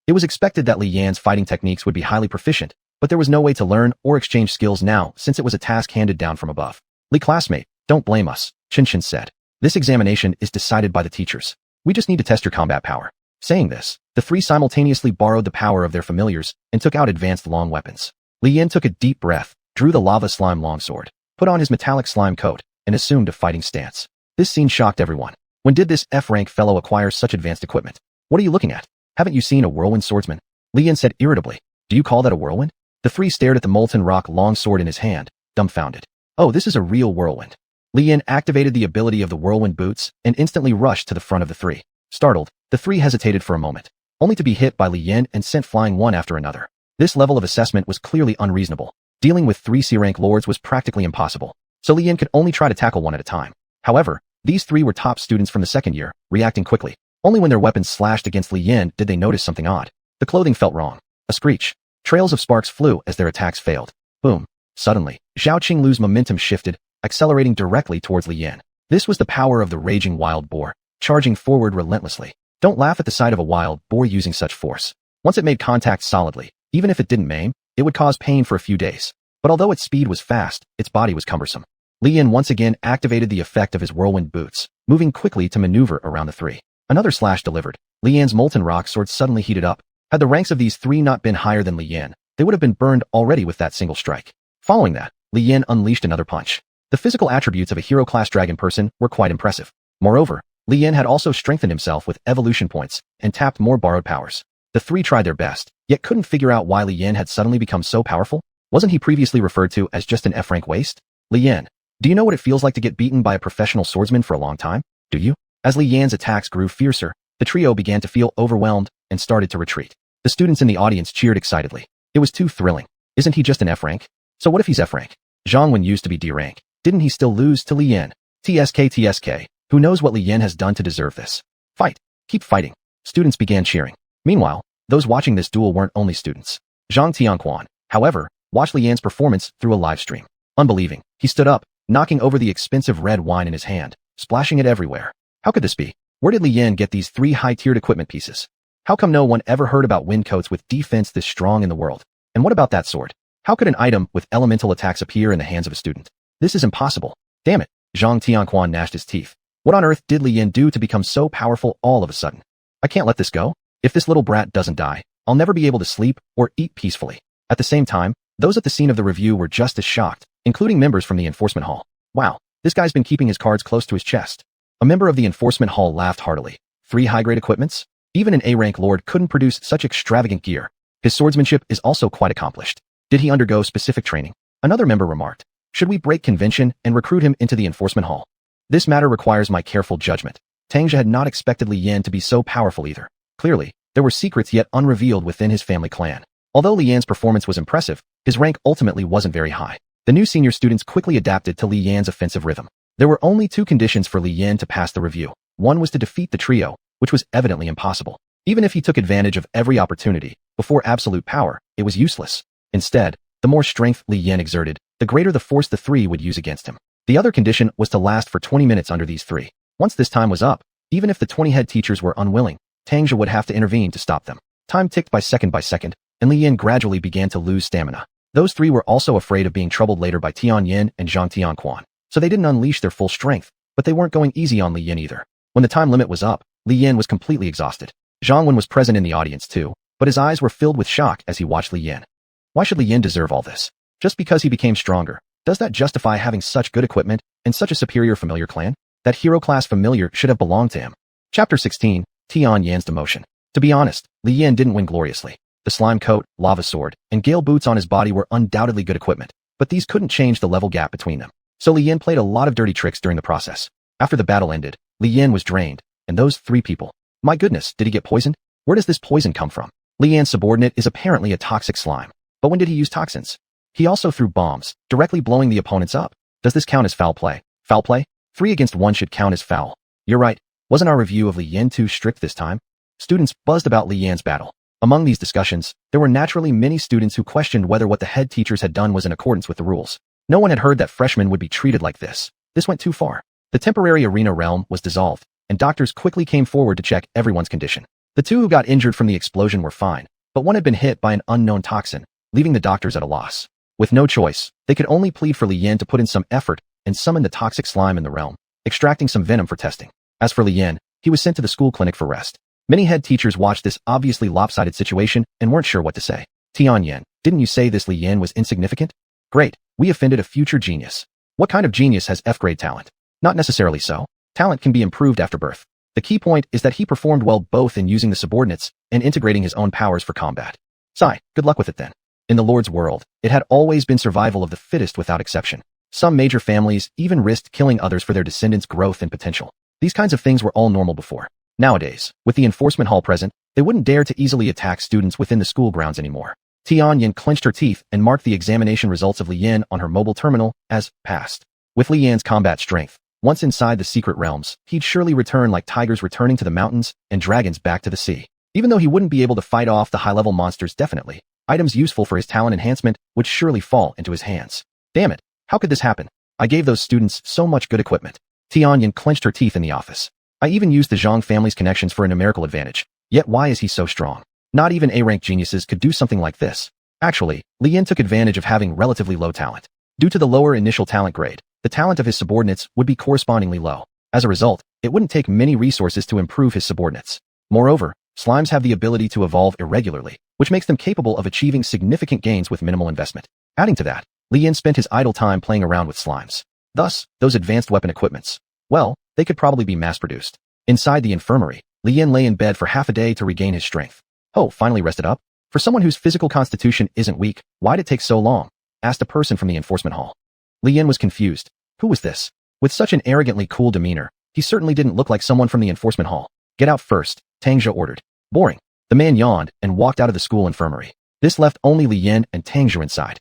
[SPEAKER 1] It was expected that Li Yan's fighting techniques would be highly proficient, but there was no way to learn or exchange skills now since it was a task handed down from above. "Li classmate, don't blame us," Qinshin said. "This examination is decided by the teachers. We just need to test your combat power." Saying this, the three simultaneously borrowed the power of their familiars and took out advanced long weapons. Li Yan took a deep breath, drew the lava slime longsword, put on his metallic slime coat, and assumed a fighting stance. This scene shocked everyone. When did this F-rank fellow acquire such advanced equipment? "What are you looking at? Haven't you seen a whirlwind swordsman?" Li Yan said irritably. "Do you call that a whirlwind?" The three stared at the molten rock longsword in his hand, dumbfounded. "Oh, this is a real whirlwind." Li Yan activated the ability of the whirlwind boots and instantly rushed to the front of the three. Startled, the three hesitated for a moment, only to be hit by Li Yan and sent flying one after another. This level of assessment was clearly unreasonable. Dealing with three C-rank lords was practically impossible, so Li Yan could only try to tackle one at a time. However, these three were top students from the second year, reacting quickly. Only when their weapons slashed against Li Yan did they notice something odd. The clothing felt wrong. A screech. Trails of sparks flew as their attacks failed. Boom. Suddenly, Zhao Qinglu's momentum shifted, accelerating directly towards Li Yan. This was the power of the raging wild boar, charging forward relentlessly. Don't laugh at the sight of a wild boar using such force. Once it made contact solidly, even if it didn't maim, it would cause pain for a few days. But although its speed was fast, its body was cumbersome. Li Yan once again activated the effect of his whirlwind boots, moving quickly to maneuver around the three. Another slash delivered. Li Yan's molten rock sword suddenly heated up. Had the ranks of these three not been higher than Li Yan, they would have been burned already with that single strike. Following that, Li Yan unleashed another punch. The physical attributes of a hero-class dragon person were quite impressive. Moreover, Li Yan had also strengthened himself with evolution points and tapped more borrowed powers. The three tried their best, yet couldn't figure out why Li Yan had suddenly become so powerful. Wasn't he previously referred to as just an F-rank waste? "Li Yan, do you know what it feels like to get beaten by a professional swordsman for a long time? Do you?" As Li Yan's attacks grew fiercer, the trio began to feel overwhelmed and started to retreat. The students in the audience cheered excitedly. It was too thrilling. Isn't he just an F-rank? So what if he's F-rank? Xuanhuan used to be D-rank. Didn't he still lose to Li Yan? TSK. Who knows what Li Yan has done to deserve this? Fight. Keep fighting. Students began cheering. Meanwhile, those watching this duel weren't only students. Zhang Tianquan, however, watched Li Yan's performance through a live stream. Unbelieving, he stood up, knocking over the expensive red wine in his hand, splashing it everywhere. How could this be? Where did Li Yan get these three high-tiered equipment pieces? How come no one ever heard about wind coats with defense this strong in the world? And what about that sword? How could an item with elemental attacks appear in the hands of a student? This is impossible. Damn it, Zhang Tianquan gnashed his teeth. What on earth did Li Yan do to become so powerful all of a sudden? I can't let this go. If this little brat doesn't die, I'll never be able to sleep or eat peacefully. At the same time, those at the scene of the review were just as shocked, including members from the enforcement hall. Wow, this guy's been keeping his cards close to his chest. A member of the enforcement hall laughed heartily. 3 high-grade equipments? Even an A-rank lord couldn't produce such extravagant gear. His swordsmanship is also quite accomplished. Did he undergo specific training? Another member remarked. Should we break convention and recruit him into the enforcement hall? This matter requires my careful judgment. Tangja had not expected Li Yan to be so powerful either. Clearly, there were secrets yet unrevealed within his family clan. Although Li Yan's performance was impressive, his rank ultimately wasn't very high. The new senior students quickly adapted to Li Yan's offensive rhythm. There were only two conditions for Li Yin to pass the review. One was to defeat the trio, which was evidently impossible. Even if he took advantage of every opportunity, before absolute power, it was useless. Instead, the more strength Li Yin exerted, the greater the force the three would use against him. The other condition was to last for 20 minutes under these three. Once this time was up, even if the 20 head teachers were unwilling, Tangja would have to intervene to stop them. Time ticked by second, and Li Yin gradually began to lose stamina. Those three were also afraid of being troubled later by Tian Yin and Zhang Tianquan, so they didn't unleash their full strength, but they weren't going easy on Li Yin either. When the time limit was up, Li Yin was completely exhausted. Xuanhuan was present in the audience too, but his eyes were filled with shock as he watched Li Yin. Why should Li Yin deserve all this? Just because he became stronger, does that justify having such good equipment and such a superior familiar clan? That hero-class familiar should have belonged to him. Chapter 16, Tian Yan's demotion. To be honest, Li Yin didn't win gloriously. The slime coat, lava sword, and gale boots on his body were undoubtedly good equipment, but these couldn't change the level gap between them. So Li Yin played a lot of dirty tricks during the process. After the battle ended, Li Yin was drained, and those three people. My goodness, did he get poisoned? Where does this poison come from? Li Yan's subordinate is apparently a toxic slime. But when did he use toxins? He also threw bombs, directly blowing the opponents up. Does this count as foul play? Foul play? 3 against 1 should count as foul. You're right. Wasn't our review of Li Yin too strict this time? Students buzzed about Li Yan's battle. Among these discussions, there were naturally many students who questioned whether what the head teachers had done was in accordance with the rules. No one had heard that freshmen would be treated like this. This went too far. The temporary arena realm was dissolved, and doctors quickly came forward to check everyone's condition. The 2 who got injured from the explosion were fine, but one had been hit by an unknown toxin, leaving the doctors at a loss. With no choice, they could only plead for Li Yin to put in some effort and summon the toxic slime in the realm, extracting some venom for testing. As for Li Yin, he was sent to the school clinic for rest. Many head teachers watched this obviously lopsided situation and weren't sure what to say. Tian Yin, didn't you say this Li Yin was insignificant? Great, we offended a future genius. What kind of genius has F-grade talent? Not necessarily so. Talent can be improved after birth. The key point is that he performed well both in using the subordinates and integrating his own powers for combat. Sigh, good luck with it then. In the Lord's world, it had always been survival of the fittest without exception. Some major families even risked killing others for their descendants' growth and potential. These kinds of things were all normal before. Nowadays, with the enforcement hall present, they wouldn't dare to easily attack students within the school grounds anymore. Tian Yin clenched her teeth and marked the examination results of Li Yin on her mobile terminal as passed. With Li Yin's combat strength, once inside the secret realms, he'd surely return like tigers returning to the mountains and dragons back to the sea. Even though he wouldn't be able to fight off the high-level monsters definitely, items useful for his talent enhancement would surely fall into his hands. Damn it, how could this happen? I gave those students so much good equipment. Tian Yin clenched her teeth in the office. I even used the Zhang family's connections for a numerical advantage. Yet why is he so strong? Not even A-rank geniuses could do something like this. Actually, Li Yin took advantage of having relatively low talent. Due to the lower initial talent grade, the talent of his subordinates would be correspondingly low. As a result, it wouldn't take many resources to improve his subordinates. Moreover, slimes have the ability to evolve irregularly, which makes them capable of achieving significant gains with minimal investment. Adding to that, Li Yin spent his idle time playing around with slimes. Thus, those advanced weapon equipments, well, they could probably be mass-produced. Inside the infirmary, Li Yin lay in bed for half a day to regain his strength. Oh, finally rested up? For someone whose physical constitution isn't weak, why'd it take so long? Asked a person from the enforcement hall. Li Yin was confused. Who was this? With such an arrogantly cool demeanor, he certainly didn't look like someone from the enforcement hall. Get out first, Tangja ordered. Boring. The man yawned and walked out of the school infirmary. This left only Li Yin and Tangja inside.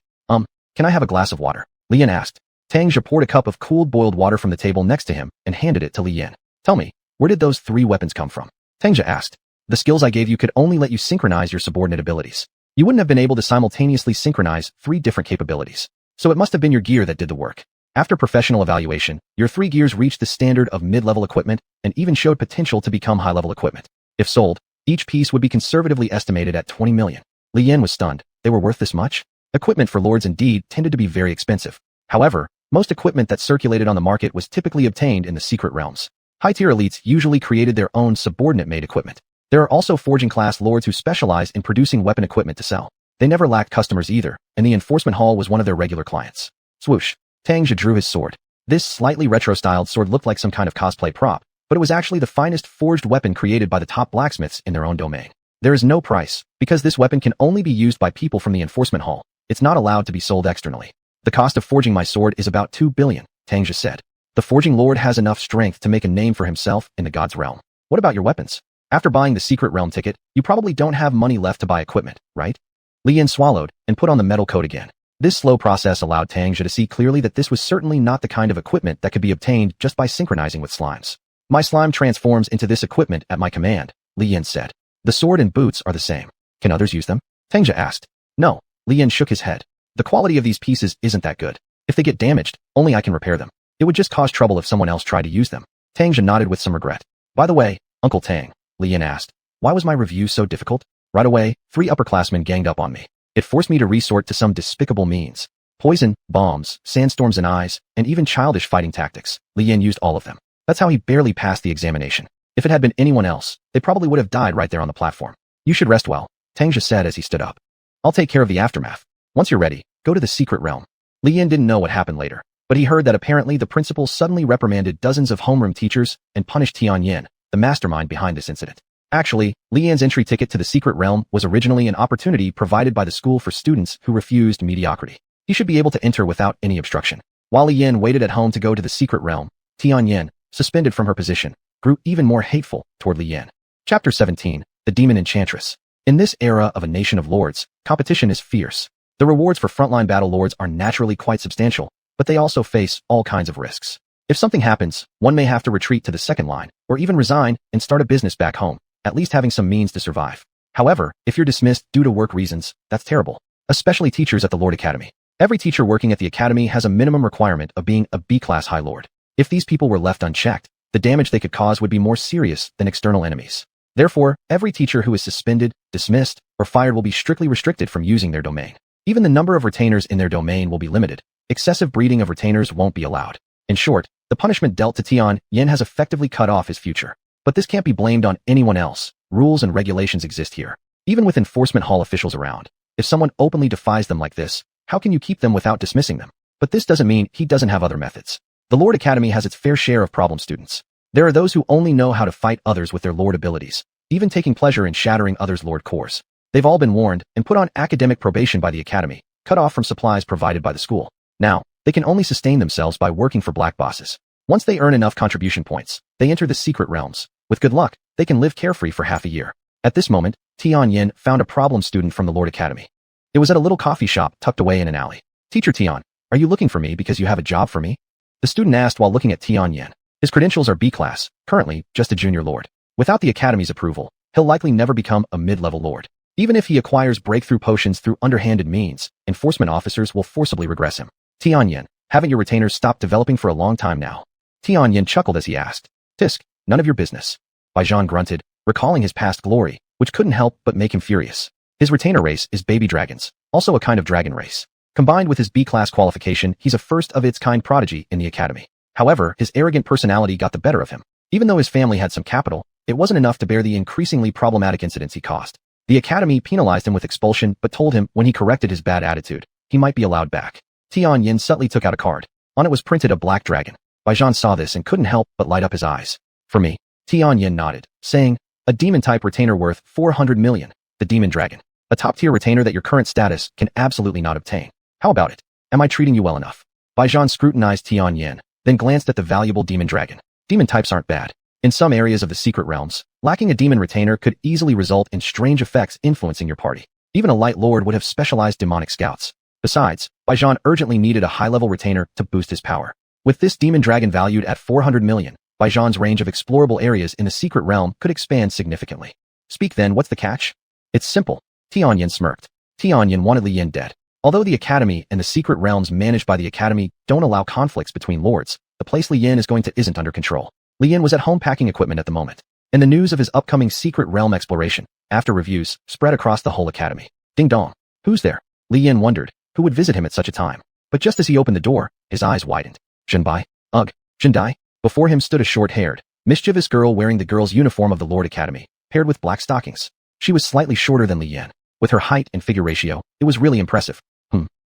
[SPEAKER 1] Can I have a glass of water? Li Yin asked. Tangja poured a cup of cooled boiled water from the table next to him and handed it to Li Yin. Tell me, where did those 3 weapons come from? Tangja asked. The skills I gave you could only let you synchronize your subordinate abilities. You wouldn't have been able to simultaneously synchronize 3 different capabilities. So it must have been your gear that did the work. After professional evaluation, your 3 gears reached the standard of mid-level equipment and even showed potential to become high-level equipment. If sold, each piece would be conservatively estimated at 20 million. Li Yin was stunned. They were worth this much? Equipment for lords indeed tended to be very expensive. However, most equipment that circulated on the market was typically obtained in the secret realms. High-tier elites usually created their own subordinate-made equipment. There are also forging-class lords who specialize in producing weapon equipment to sell. They never lacked customers either, and the enforcement hall was one of their regular clients. Swoosh. Tangja drew his sword. This slightly retro-styled sword looked like some kind of cosplay prop, but it was actually the finest forged weapon created by the top blacksmiths in their own domain. There is no price, because this weapon can only be used by people from the enforcement hall. It's not allowed to be sold externally. The cost of forging my sword is about 2 billion, Tangja said. The forging lord has enough strength to make a name for himself in the god's realm. What about your weapons? After buying the secret realm ticket, you probably don't have money left to buy equipment, right? Li Yin swallowed and put on the metal coat again. This slow process allowed Tang Jia to see clearly that this was certainly not the kind of equipment that could be obtained just by synchronizing with slimes. My slime transforms into this equipment at my command, Li Yin said. The sword and boots are the same. Can others use them? Tang Jia asked. No, Li Yin shook his head. The quality of these pieces isn't that good. If they get damaged, only I can repair them. It would just cause trouble if someone else tried to use them. Tang Jia nodded with some regret. By the way, Uncle Tang, Li Yin asked, why was my review so difficult? Right away, 3 upperclassmen ganged up on me. It forced me to resort to some despicable means. Poison, bombs, sandstorms in eyes, and even childish fighting tactics. Li Yin used all of them. That's how he barely passed the examination. If it had been anyone else, they probably would have died right there on the platform. You should rest well, Tang Jia said as he stood up. I'll take care of the aftermath. Once you're ready, go to the secret realm. Li Yin didn't know what happened later, but he heard that apparently the principal suddenly reprimanded dozens of homeroom teachers and punished Tian Yin, the mastermind behind this incident. Actually, Li Yin's entry ticket to the secret realm was originally an opportunity provided by the school for students who refused mediocrity. He should be able to enter without any obstruction. While Li Yin waited at home to go to the secret realm, Tian Yin, suspended from her position, grew even more hateful toward Li Yin. Chapter 17, The Demon Enchantress. In this era of a nation of lords, competition is fierce. The rewards for frontline battle lords are naturally quite substantial, but they also face all kinds of risks. If something happens, one may have to retreat to the second line, or even resign and start a business back home, at least having some means to survive. However, if you're dismissed due to work reasons, that's terrible. Especially teachers at the Lord Academy. Every teacher working at the Academy has a minimum requirement of being a B-class High Lord. If these people were left unchecked, the damage they could cause would be more serious than external enemies. Therefore, every teacher who is suspended, dismissed, or fired will be strictly restricted from using their domain. Even the number of retainers in their domain will be limited. Excessive breeding of retainers won't be allowed. In short, the punishment dealt to Tian Yin has effectively cut off his future. But this can't be blamed on anyone else. Rules and regulations exist here. Even with enforcement hall officials around. If someone openly defies them like this, how can you keep them without dismissing them? But this doesn't mean he doesn't have other methods. The Lord Academy has its fair share of problem students. There are those who only know how to fight others with their Lord abilities, even taking pleasure in shattering others' Lord cores. They've all been warned and put on academic probation by the Academy, cut off from supplies provided by the school. Now, they can only sustain themselves by working for black bosses. Once they earn enough contribution points, they enter the secret realms. With good luck, they can live carefree for half a year. At this moment, Tian Yin found a problem student from the Lord Academy. It was at a little coffee shop tucked away in an alley. Teacher Tian, are you looking for me because you have a job for me? The student asked while looking at Tian Yin. His credentials are B-class, currently just a junior lord. Without the Academy's approval, he'll likely never become a mid-level lord. Even if he acquires breakthrough potions through underhanded means, enforcement officers will forcibly regress him. Tian Yin, haven't your retainers stopped developing for a long time now? Tian Yin chuckled as he asked. Tisk, none of your business. Bai Zhan grunted, recalling his past glory, which couldn't help but make him furious. His retainer race is baby dragons, also a kind of dragon race. Combined with his B-class qualification, he's a first-of-its-kind prodigy in the Academy. However, his arrogant personality got the better of him. Even though his family had some capital, it wasn't enough to bear the increasingly problematic incidents he caused. The Academy penalized him with expulsion but told him when he corrected his bad attitude, he might be allowed back. Tian Yin subtly took out a card. On it was printed a black dragon. Bai Zhan saw this and couldn't help but light up his eyes. For me, Tian Yin nodded, saying, a demon-type retainer worth 400 million, the demon dragon. A top-tier retainer that your current status can absolutely not obtain. How about it? Am I treating you well enough? Bai Zhan scrutinized Tian Yin, then glanced at the valuable demon dragon. Demon types aren't bad. In some areas of the secret realms, lacking a demon retainer could easily result in strange effects influencing your party. Even a light lord would have specialized demonic scouts. Besides, Bai Zhan urgently needed a high-level retainer to boost his power. With this demon dragon valued at 400 million, Bai Zhan's range of explorable areas in the secret realm could expand significantly. Speak then, what's the catch? It's simple. Tian Yin smirked. Tian Yin wanted Li Yin dead. Although the Academy and the secret realms managed by the Academy don't allow conflicts between lords, the place Li Yin is going to isn't under control. Li Yin was at home packing equipment at the moment, and the news of his upcoming secret realm exploration, after reviews, spread across the whole Academy. Ding dong. Who's there? Li Yin wondered, who would visit him at such a time. But just as he opened the door, his eyes widened. Zhenbai? Ugh. Zhendai? Before him stood a short-haired, mischievous girl wearing the girl's uniform of the Lord Academy, paired with black stockings. She was slightly shorter than Li Yin. With her height and figure ratio, it was really impressive.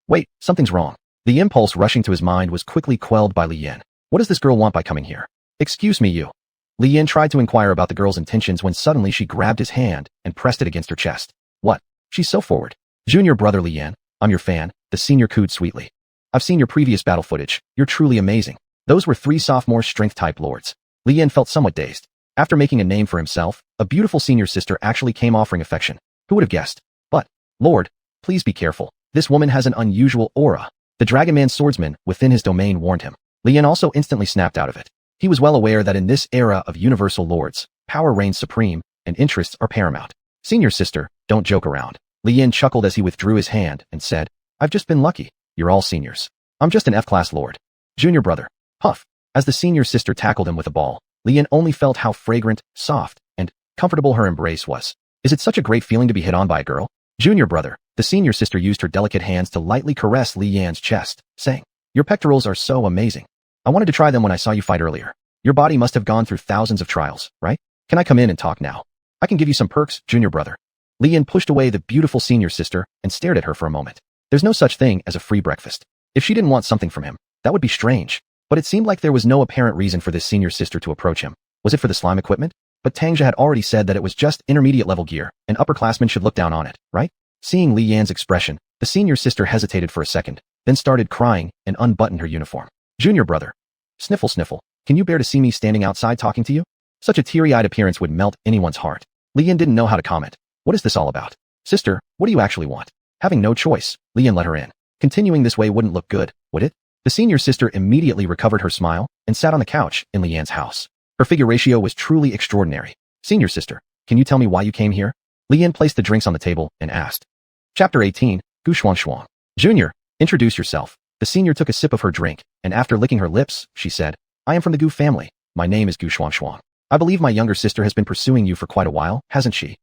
[SPEAKER 1] Wait, something's wrong. The impulse rushing to his mind was quickly quelled by Li Yin. What does this girl want by coming here? Excuse me, you. Li Yin tried to inquire about the girl's intentions when suddenly she grabbed his hand and pressed it against her chest. What? She's so forward. Junior brother Li Yin, I'm your fan, the senior cooed sweetly. I've seen your previous battle footage. You're truly amazing. Those were 3 sophomore strength-type lords. Li Yin felt somewhat dazed. After making a name for himself, a beautiful senior sister actually came offering affection. Who would have guessed? But, Lord, please be careful. This woman has an unusual aura. The Dragon Man swordsman within his domain warned him. Li Yan also instantly snapped out of it. He was well aware that in this era of universal lords, power reigns supreme, and interests are paramount. Senior sister, don't joke around. Li Yan chuckled as he withdrew his hand and said, I've just been lucky. You're all seniors. I'm just an F-class lord. Junior brother. Huff. As the senior sister tackled him with a ball, Li Yan only felt how fragrant, soft, and comfortable her embrace was. Is it such a great feeling to be hit on by a girl? Junior brother. The senior sister used her delicate hands to lightly caress Li Yan's chest, saying, Your pectorals are so amazing. I wanted to try them when I saw you fight earlier. Your body must have gone through thousands of trials, right? Can I come in and talk now? I can give you some perks, junior brother. Li Yan pushed away the beautiful senior sister and stared at her for a moment. There's no such thing as a free breakfast. If she didn't want something from him, that would be strange. But it seemed like there was no apparent reason for this senior sister to approach him. Was it for the slime equipment? But Tangjia had already said that it was just intermediate level gear, and upperclassmen should look down on it, right? Seeing Li Yan's expression, the senior sister hesitated for a second, then started crying and unbuttoned her uniform. Junior brother. Sniffle sniffle. Can you bear to see me standing outside talking to you? Such a teary-eyed appearance would melt anyone's heart. Li Yan didn't know how to comment. What is this all about? Sister, what do you actually want? Having no choice, Li Yan let her in. Continuing this way wouldn't look good, would it? The senior sister immediately recovered her smile and sat on the couch in Li Yan's house. Her figure ratio was truly extraordinary. Senior sister, can you tell me why you came here? Li Yan placed the drinks on the table and asked. Chapter 18, xuanhuan. Junior, introduce yourself. The senior took a sip of her drink, and after licking her lips, she said, I am from the Gu family. My name is xuanhuan. I believe my younger sister has been pursuing you for quite a while, hasn't she?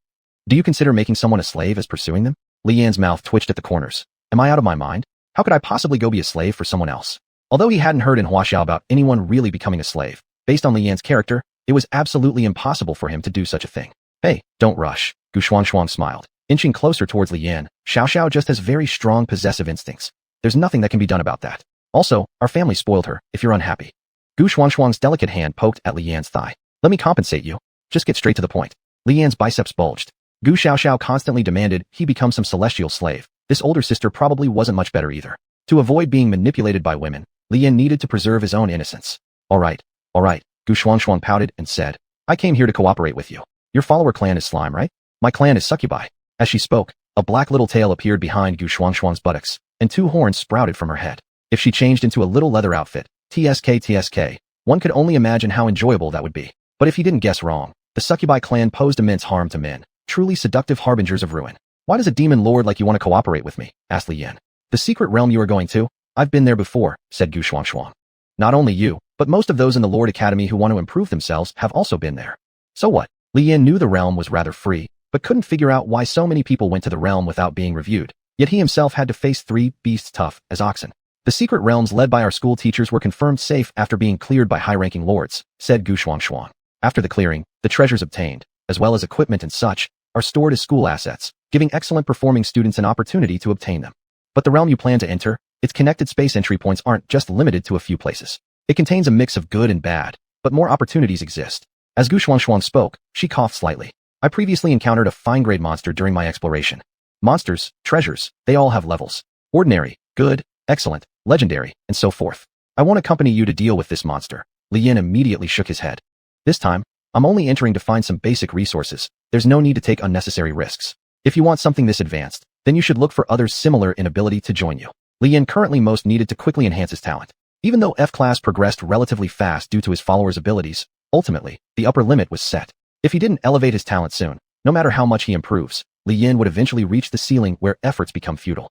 [SPEAKER 1] Do you consider making someone a slave as pursuing them? Li Yan's mouth twitched at the corners. Am I out of my mind? How could I possibly go be a slave for someone else? Although he hadn't heard in Huaxiao about anyone really becoming a slave, based on Li Yan's character, it was absolutely impossible for him to do such a thing. Hey, don't rush. Xuanhuan smiled. Inching closer towards Li Yan, Xiao just has very strong possessive instincts. There's nothing that can be done about that. Also, our family spoiled her, if you're unhappy. Xuanhuan's delicate hand poked at Li Yan's thigh. Let me compensate you. Just get straight to the point. Li Yan's biceps bulged. Gu Xiao constantly demanded he become some celestial slave. This older sister probably wasn't much better either. To avoid being manipulated by women, Li Yan needed to preserve his own innocence. All right. Gu Xuanhuan pouted and said, I came here to cooperate with you. Your follower clan is slime, right? My clan is succubi. As she spoke, a black little tail appeared behind Gu Xuanhuan's buttocks, and two horns sprouted from her head. If she changed into a little leather outfit, TSK, one could only imagine how enjoyable that would be. But if he didn't guess wrong, the succubi clan posed immense harm to men, truly seductive harbingers of ruin. Why does a demon lord like you want to cooperate with me? Asked Li Yan. The secret realm you are going to? I've been there before, said Gu Xuanhuan. Not only you, but most of those in the Lord Academy who want to improve themselves have also been there. So what? Li Yan knew the realm was rather free, but couldn't figure out why so many people went to the realm without being reviewed. Yet he himself had to face three beasts tough as oxen. The secret realms led by our school teachers were confirmed safe after being cleared by high-ranking lords, said Gu Xuanhuan. After the clearing, the treasures obtained, as well as equipment and such, are stored as school assets, giving excellent performing students an opportunity to obtain them. But the realm you plan to enter, its connected space entry points aren't just limited to a few places. It contains a mix of good and bad, but more opportunities exist. As Gu Xuanhuan spoke, she coughed slightly. I previously encountered a fine-grade monster during my exploration. Monsters, treasures, they all have levels. Ordinary, good, excellent, legendary, and so forth. I won't accompany you to deal with this monster. Li Yan immediately shook his head. This time, I'm only entering to find some basic resources. There's no need to take unnecessary risks. If you want something this advanced, then you should look for others similar in ability to join you. Li Yan currently most needed to quickly enhance his talent. Even though F-class progressed relatively fast due to his followers' abilities, ultimately, the upper limit was set. If he didn't elevate his talent soon, no matter how much he improves, Li Yan would eventually reach the ceiling where efforts become futile.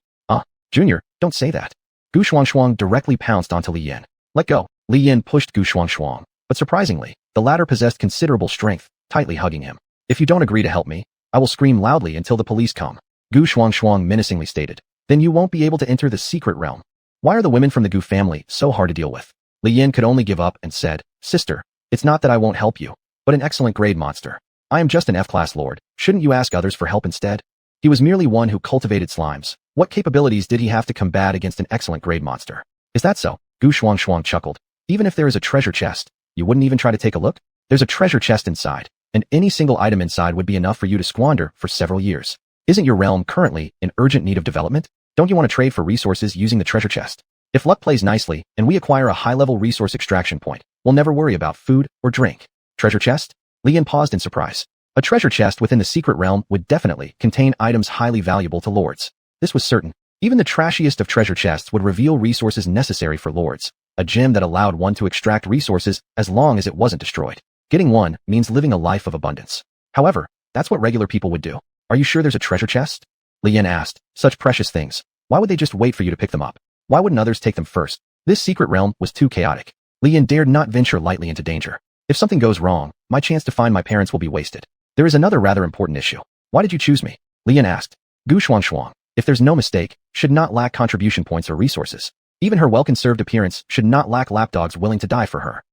[SPEAKER 1] Junior, don't say that. Gu Xuanhuan directly pounced onto Li Yan. Let go. Li Yan pushed Gu Xuanhuan, but surprisingly, the latter possessed considerable strength, tightly hugging him. If you don't agree to help me, I will scream loudly until the police come. Gu Xuanhuan menacingly stated. Then you won't be able to enter the secret realm. Why are the women from the Gu family so hard to deal with? Li Yan could only give up and said, Sister, it's not that I won't help you, but an excellent grade monster. I am just an F-class lord. Shouldn't you ask others for help instead? He was merely one who cultivated slimes. What capabilities did he have to combat against an excellent grade monster? Is that so? Gu Xuanhuan chuckled. Even if there is a treasure chest, you wouldn't even try to take a look? There's a treasure chest inside, and any single item inside would be enough for you to squander for several years. Isn't your realm currently in urgent need of development? Don't you want to trade for resources using the treasure chest? If luck plays nicely, and we acquire a high-level resource extraction point, we'll never worry about food or drink. Treasure chest? Li Yan paused in surprise. A treasure chest within the secret realm would definitely contain items highly valuable to lords. This was certain. Even the trashiest of treasure chests would reveal resources necessary for lords, a gem that allowed one to extract resources as long as it wasn't destroyed. Getting one means living a life of abundance. However, that's what regular people would do. Are you sure there's a treasure chest? Li Yan asked. Such precious things. Why would they just wait for you to pick them up? Why wouldn't others take them first? This secret realm was too chaotic. Li Yan dared not venture lightly into danger. If something goes wrong, my chance to find my parents will be wasted. There is another rather important issue. Why did you choose me? Li Yan asked. Xuanhuan, if there's no mistake, should not lack contribution points or resources. Even her well-conserved appearance should not lack lapdogs willing to die for her.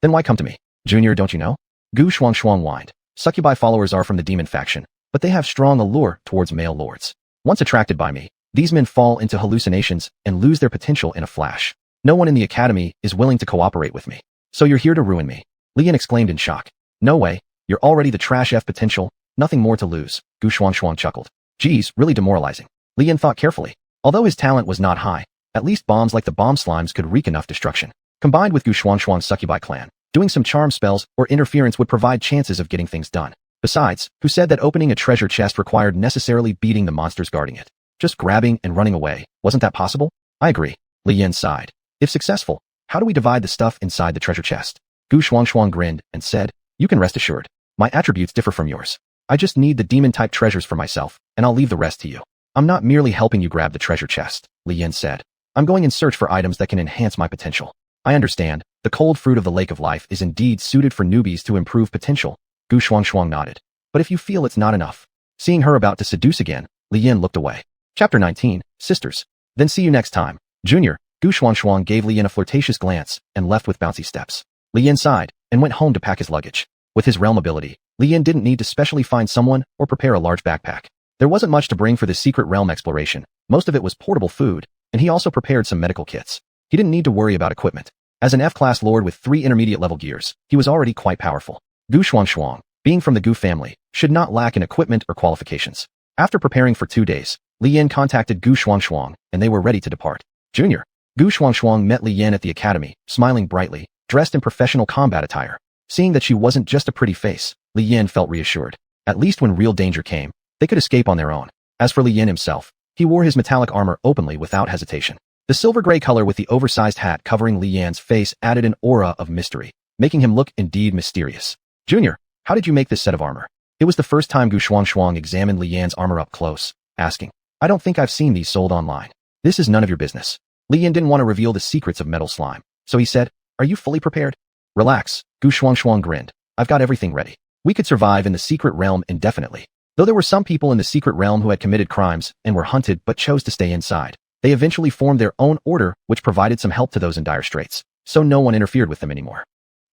[SPEAKER 1] Then why come to me? Junior, don't you know? Xuanhuan whined. Succubi followers are from the demon faction, but they have strong allure towards male lords. Once attracted by me, these men fall into hallucinations and lose their potential in a flash. No one in the academy is willing to cooperate with me. So you're here to ruin me? Li Yan exclaimed in shock. No way, you're already the trash F potential, nothing more to lose, Xuanhuan chuckled. Geez, really demoralizing. Li Yan thought carefully. Although his talent was not high, at least bombs like the bomb slimes could wreak enough destruction. Combined with Xuanhuan's Succubi clan, doing some charm spells or interference would provide chances of getting things done. Besides, who said that opening a treasure chest required necessarily beating the monsters guarding it? Just grabbing and running away, wasn't that possible? I agree. Li Yan sighed. If successful, how do we divide the stuff inside the treasure chest? Xuanhuan grinned and said, you can rest assured. My attributes differ from yours. I just need the demon-type treasures for myself, and I'll leave the rest to you. I'm not merely helping you grab the treasure chest, Li Yan said. I'm going in search for items that can enhance my potential. I understand, the cold fruit of the Lake of Life is indeed suited for newbies to improve potential. Xuanhuan nodded. But if you feel it's not enough. Seeing her about to seduce again, Li Yan looked away. Chapter 19, Sisters. Then see you next time. Junior, Xuanhuan gave Li Yan a flirtatious glance and left with bouncy steps. Li Yan sighed and went home to pack his luggage. With his realm ability, Li Yan didn't need to specially find someone or prepare a large backpack. There wasn't much to bring for this secret realm exploration. Most of it was portable food, and he also prepared some medical kits. He didn't need to worry about equipment. As an F-class lord with 3 intermediate-level gears, he was already quite powerful. Xuanhuan, being from the Gu family, should not lack in equipment or qualifications. After preparing for 2 days, Li Yan contacted Xuanhuan, and they were ready to depart. Junior. Xuanhuan met Li Yan at the academy, smiling brightly, dressed in professional combat attire. Seeing that she wasn't just a pretty face, Li Yan felt reassured. At least when real danger came, they could escape on their own. As for Li Yan himself, he wore his metallic armor openly without hesitation. The silver-gray color with the oversized hat covering Li Yan's face added an aura of mystery, making him look indeed mysterious. Junior, how did you make this set of armor? It was the first time Xuanhuan examined Li Yan's armor up close, asking, I don't think I've seen these sold online. This is none of your business. Li Yan didn't want to reveal the secrets of metal slime, so he said, are you fully prepared? Relax, Xuanhuan grinned. I've got everything ready. We could survive in the secret realm indefinitely. Though there were some people in the secret realm who had committed crimes and were hunted but chose to stay inside, they eventually formed their own order which provided some help to those in dire straits, so no one interfered with them anymore.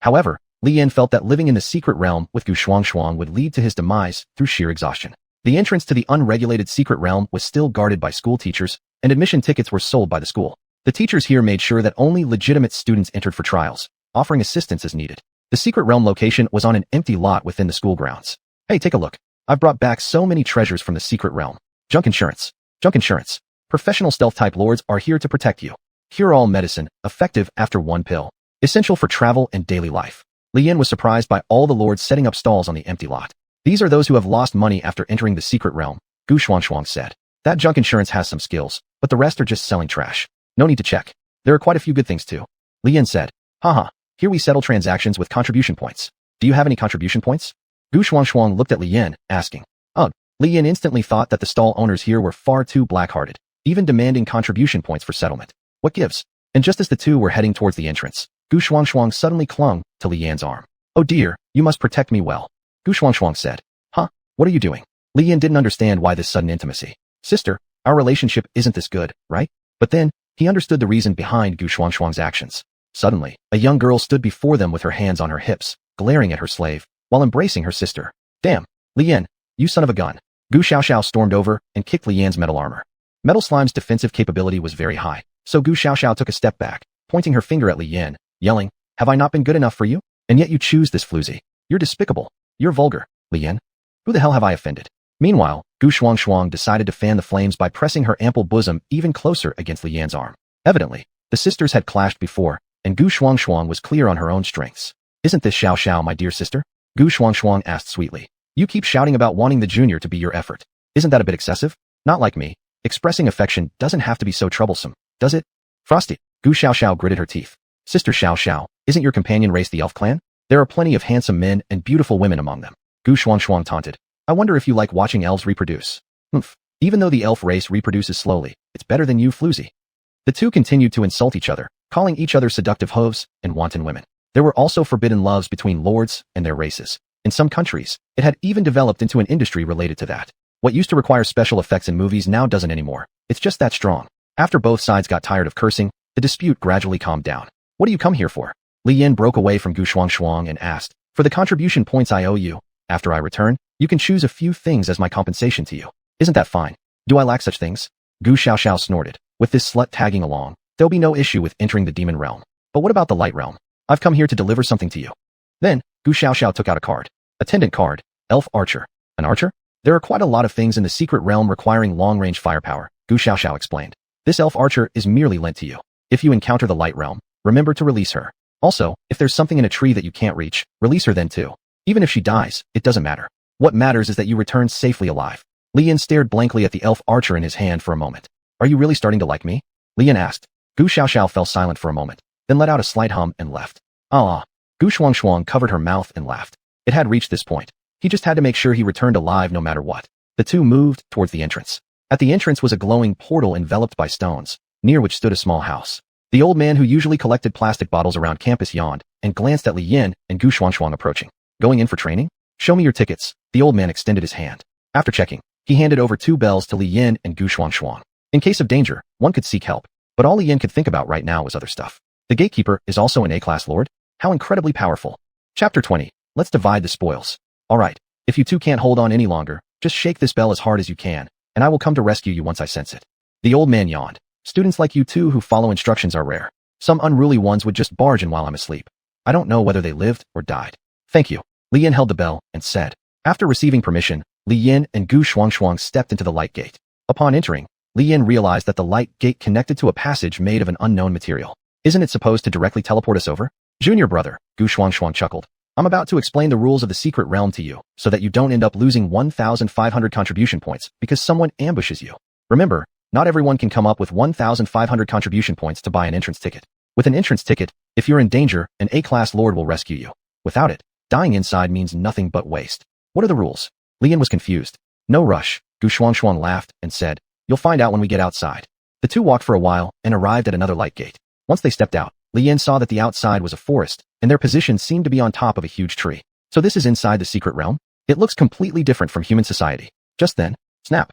[SPEAKER 1] However, Li Yan felt that living in the secret realm with Xuanhuan would lead to his demise through sheer exhaustion. The entrance to the unregulated secret realm was still guarded by school teachers, and admission tickets were sold by the school. The teachers here made sure that only legitimate students entered for trials, offering assistance as needed. The secret realm location was on an empty lot within the school grounds. Hey, take a look. I've brought back so many treasures from the secret realm. Junk insurance. Junk insurance. Professional stealth-type lords are here to protect you. Cure-all medicine, effective after 1 pill. Essential for travel and daily life. Li Yan was surprised by all the lords setting up stalls on the empty lot. These are those who have lost money after entering the secret realm, Xuanhuan said. That junk insurance has some skills, but the rest are just selling trash. No need to check. There are quite a few good things too. Li Yan said. Haha, here we settle transactions with contribution points. Do you have any contribution points? Xuanhuan looked at Li Yan, asking. Ugh. Li Yan instantly thought that the stall owners here were far too black-hearted, even demanding contribution points for settlement. What gives? And just as the two were heading towards the entrance, Xuanhuan suddenly clung to Li Yan's arm. Oh dear, you must protect me well. Xuanhuan said. Huh? What are you doing? Li Yan didn't understand why this sudden intimacy. Sister, our relationship isn't this good, right? But then, he understood the reason behind Xuanhuan's actions. Suddenly, a young girl stood before them with her hands on her hips, glaring at her slave, while embracing her sister. Damn, Li Yan, you son of a gun. Gu Xiaoxiao stormed over and kicked Li Yan's metal armor. Metal Slime's defensive capability was very high, so Gu Xiaoxiao took a step back, pointing her finger at Li Yan, yelling, have I not been good enough for you? And yet you choose this floozy. You're despicable. You're vulgar, Li Yan. Who the hell have I offended? Meanwhile, Xuanhuan decided to fan the flames by pressing her ample bosom even closer against Li Yan's arm. Evidently, the sisters had clashed before, and Xuanhuan was clear on her own strengths. Isn't this Xiao my dear sister? Xuanhuan asked sweetly. You keep shouting about wanting the junior to be your effort. Isn't that a bit excessive? Not like me. Expressing affection doesn't have to be so troublesome, does it? Frosty. Gu Xiaoxiao gritted her teeth. Sister Xiaoxiao, isn't your companion race the elf clan? There are plenty of handsome men and beautiful women among them. Gu Xuanhuan taunted. I wonder if you like watching elves reproduce. Humph. Even though the elf race reproduces slowly, it's better than you, floozy. The two continued to insult each other, calling each other seductive hoes and wanton women. There were also forbidden loves between lords and their races. In some countries, it had even developed into an industry related to that. What used to require special effects in movies now doesn't anymore. It's just that strong. After both sides got tired of cursing, the dispute gradually calmed down. What do you come here for? Li Yin broke away from Gu Xuanhuan and asked, for the contribution points I owe you, after I return, you can choose a few things as my compensation to you. Isn't that fine? Do I lack such things? Gu Xiaoxiao snorted. With this slut tagging along, there'll be no issue with entering the demon realm. But what about the light realm? I've come here to deliver something to you. Then, Gu Xiaoxiao took out a card. Attendant card. Elf archer. An archer? There are quite a lot of things in the secret realm requiring long-range firepower, Gu Xiaoxiao explained. This elf archer is merely lent to you. If you encounter the light realm, remember to release her. Also, if there's something in a tree that you can't reach, release her then too. Even if she dies, it doesn't matter. What matters is that you return safely alive. Li Yin stared blankly at the elf archer in his hand for a moment. Are you really starting to like me? Li Yin asked. Gu Xiaoxiao fell silent for a moment, then let out a slight hum and left. Ah. Gu Xuanhuan covered her mouth and laughed. It had reached this point. He just had to make sure he returned alive no matter what. The two moved towards the entrance. At the entrance was a glowing portal enveloped by stones, near which stood a small house. The old man who usually collected plastic bottles around campus yawned and glanced at Li Yin and Gu Xuanhuan approaching. Going in for training? Show me your tickets. The old man extended his hand. After checking, he handed over 2 bells to Li Yin and Gu Xuanhuan. In case of danger, one could seek help, but all Li Yin could think about right now was other stuff. The gatekeeper is also an A-class lord? How incredibly powerful. Chapter 20. Let's divide the spoils. Alright, if you two can't hold on any longer, just shake this bell as hard as you can, and I will come to rescue you once I sense it. The old man yawned. Students like you two who follow instructions are rare. Some unruly ones would just barge in while I'm asleep. I don't know whether they lived or died. Thank you. Li Yin held the bell and said. After receiving permission, Li Yin and Gu Xuanhuan stepped into the light gate. Upon entering, Li Yin realized that the light gate connected to a passage made of an unknown material. Isn't it supposed to directly teleport us over? Junior brother, Gu Xuanhuan chuckled. I'm about to explain the rules of the secret realm to you, so that you don't end up losing 1,500 contribution points because someone ambushes you. Remember, not everyone can come up with 1,500 contribution points to buy an entrance ticket. With an entrance ticket, if you're in danger, an A-class lord will rescue you. Without it, dying inside means nothing but waste. What are the rules? Li Yin was confused. No rush, Gu Xuanhuan laughed and said, you'll find out when we get outside. The two walked for a while and arrived at another light gate. Once they stepped out, Li Yin saw that the outside was a forest, and their position seemed to be on top of a huge tree. So this is inside the secret realm? It looks completely different from human society. Just then, snap.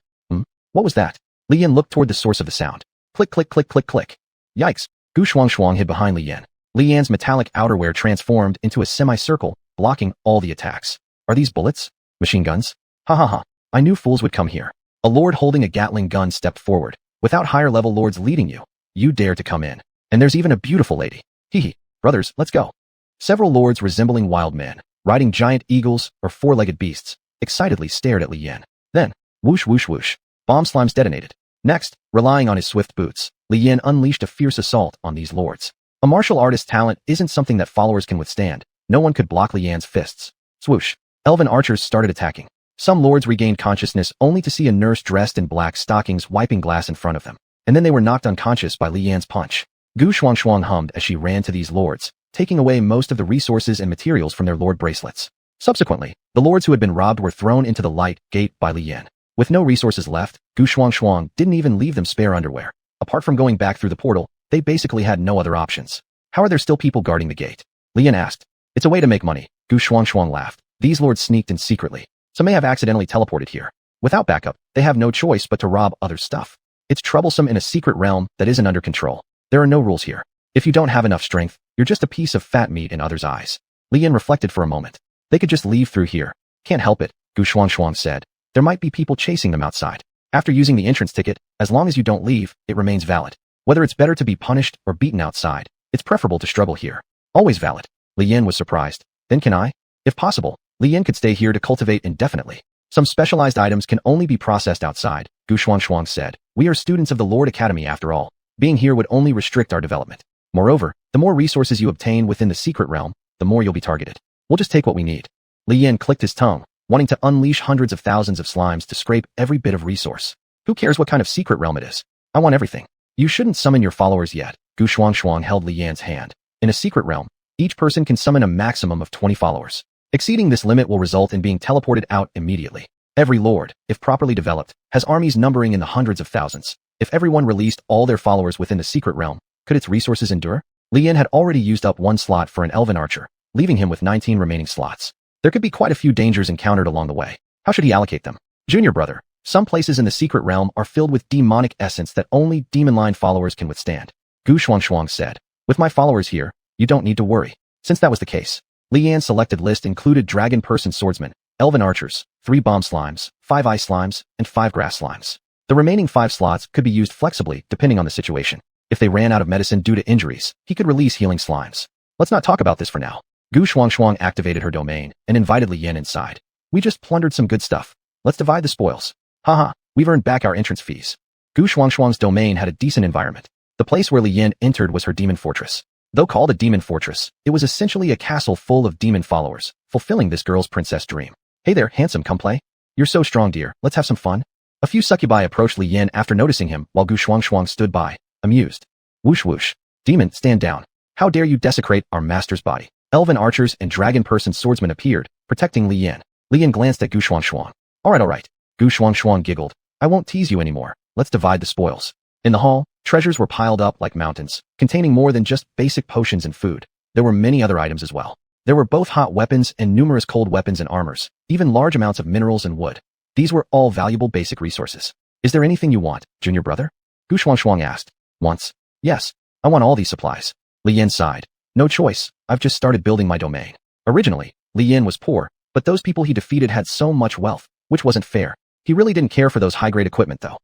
[SPEAKER 1] What was that? Li Yin looked toward the source of the sound. Click, click, click, click, click. Yikes. Gu Xuanhuan hid behind Li Yin. Li Yin's metallic outerwear transformed into a semicircle, blocking all the attacks. Are these bullets? Machine guns? Ha ha ha. I knew fools would come here. A lord holding a Gatling gun stepped forward. Without higher-level lords leading you, you dare to come in. And there's even a beautiful lady. Hee hee. Brothers, let's go. Several lords resembling wild men, riding giant eagles or 4-legged beasts, excitedly stared at Li Yin. Then, whoosh whoosh whoosh, bomb slimes detonated. Next, relying on his swift boots, Li Yin unleashed a fierce assault on these lords. A martial artist's talent isn't something that followers can withstand. No one could block Li Yin's fists. Swoosh. Elven archers started attacking. Some lords regained consciousness only to see a nurse dressed in black stockings wiping glass in front of them. And then they were knocked unconscious by Li Yin's punch. Gu Xuanhuan hummed as she ran to these lords, taking away most of the resources and materials from their lord bracelets. Subsequently, the lords who had been robbed were thrown into the light gate by Li Yin. With no resources left, Gu Xuanhuan didn't even leave them spare underwear. Apart from going back through the portal, they basically had no other options. How are there still people guarding the gate? Li Yin asked. It's a way to make money. Gu Xuanhuan laughed. These lords sneaked in secretly. Some may have accidentally teleported here. Without backup, they have no choice but to rob other stuff. It's troublesome in a secret realm that isn't under control. There are no rules here. If you don't have enough strength, you're just a piece of fat meat in others' eyes. Li Yin reflected for a moment. They could just leave through here. Can't help it, Gu Xuanhuan said. There might be people chasing them outside. After using the entrance ticket, as long as you don't leave, it remains valid. Whether it's better to be punished or beaten outside, it's preferable to struggle here. Always valid. Li Yin was surprised. Then can I? If possible, Li Yin could stay here to cultivate indefinitely. Some specialized items can only be processed outside, Gu Xuanhuan said. We are students of the Lord Academy after all. Being here would only restrict our development. Moreover, the more resources you obtain within the secret realm, the more you'll be targeted. We'll just take what we need. Li Yin clicked his tongue, wanting to unleash hundreds of thousands of slimes to scrape every bit of resource. Who cares what kind of secret realm it is? I want everything. You shouldn't summon your followers yet. Xuanhuan held Li Yan's hand. In a secret realm, each person can summon a maximum of 20 followers. Exceeding this limit will result in being teleported out immediately. Every lord, if properly developed, has armies numbering in the hundreds of thousands. If everyone released all their followers within the secret realm, could its resources endure? Li Yan had already used up one slot for an elven archer, leaving him with 19 remaining slots. There could be quite a few dangers encountered along the way. How should he allocate them? Junior brother, some places in the secret realm are filled with demonic essence that only demon-line followers can withstand. Xuanhuan said. With my followers here, you don't need to worry. Since that was the case, Li Yan's selected list included dragon person swordsmen, elven archers, 3 bomb slimes, 5 ice slimes, and 5 grass slimes. The remaining 5 slots could be used flexibly depending on the situation. If they ran out of medicine due to injuries, he could release healing slimes. Let's not talk about this for now. Xuanhuan activated her domain and invited Li Yan inside. We just plundered some good stuff. Let's divide the spoils. Haha, we've earned back our entrance fees. Xuanhuan's domain had a decent environment. The place where Li Yan entered was her demon fortress. Though called a demon fortress, it was essentially a castle full of demon followers, fulfilling this girl's princess dream. Hey there, handsome, come play. You're so strong, dear. Let's have some fun. A few succubi approached Li Yan after noticing him while Xuanhuan stood by, amused. Whoosh whoosh. Demon, stand down. How dare you desecrate our master's body? Elven archers and dragon person swordsmen appeared, protecting Li Yan. Li Yan glanced at Xuanhuan. Alright. Xuanhuan giggled. I won't tease you anymore. Let's divide the spoils. In the hall, treasures were piled up like mountains, containing more than just basic potions and food. There were many other items as well. There were both hot weapons and numerous cold weapons and armors, even large amounts of minerals and wood. These were all valuable basic resources. Is there anything you want, junior brother? Xuanhuan asked. Once. Yes, I want all these supplies. Li Yan sighed. No choice, I've just started building my domain. Originally, Li Yan was poor, but those people he defeated had so much wealth, which wasn't fair. He really didn't care for those high-grade equipment though.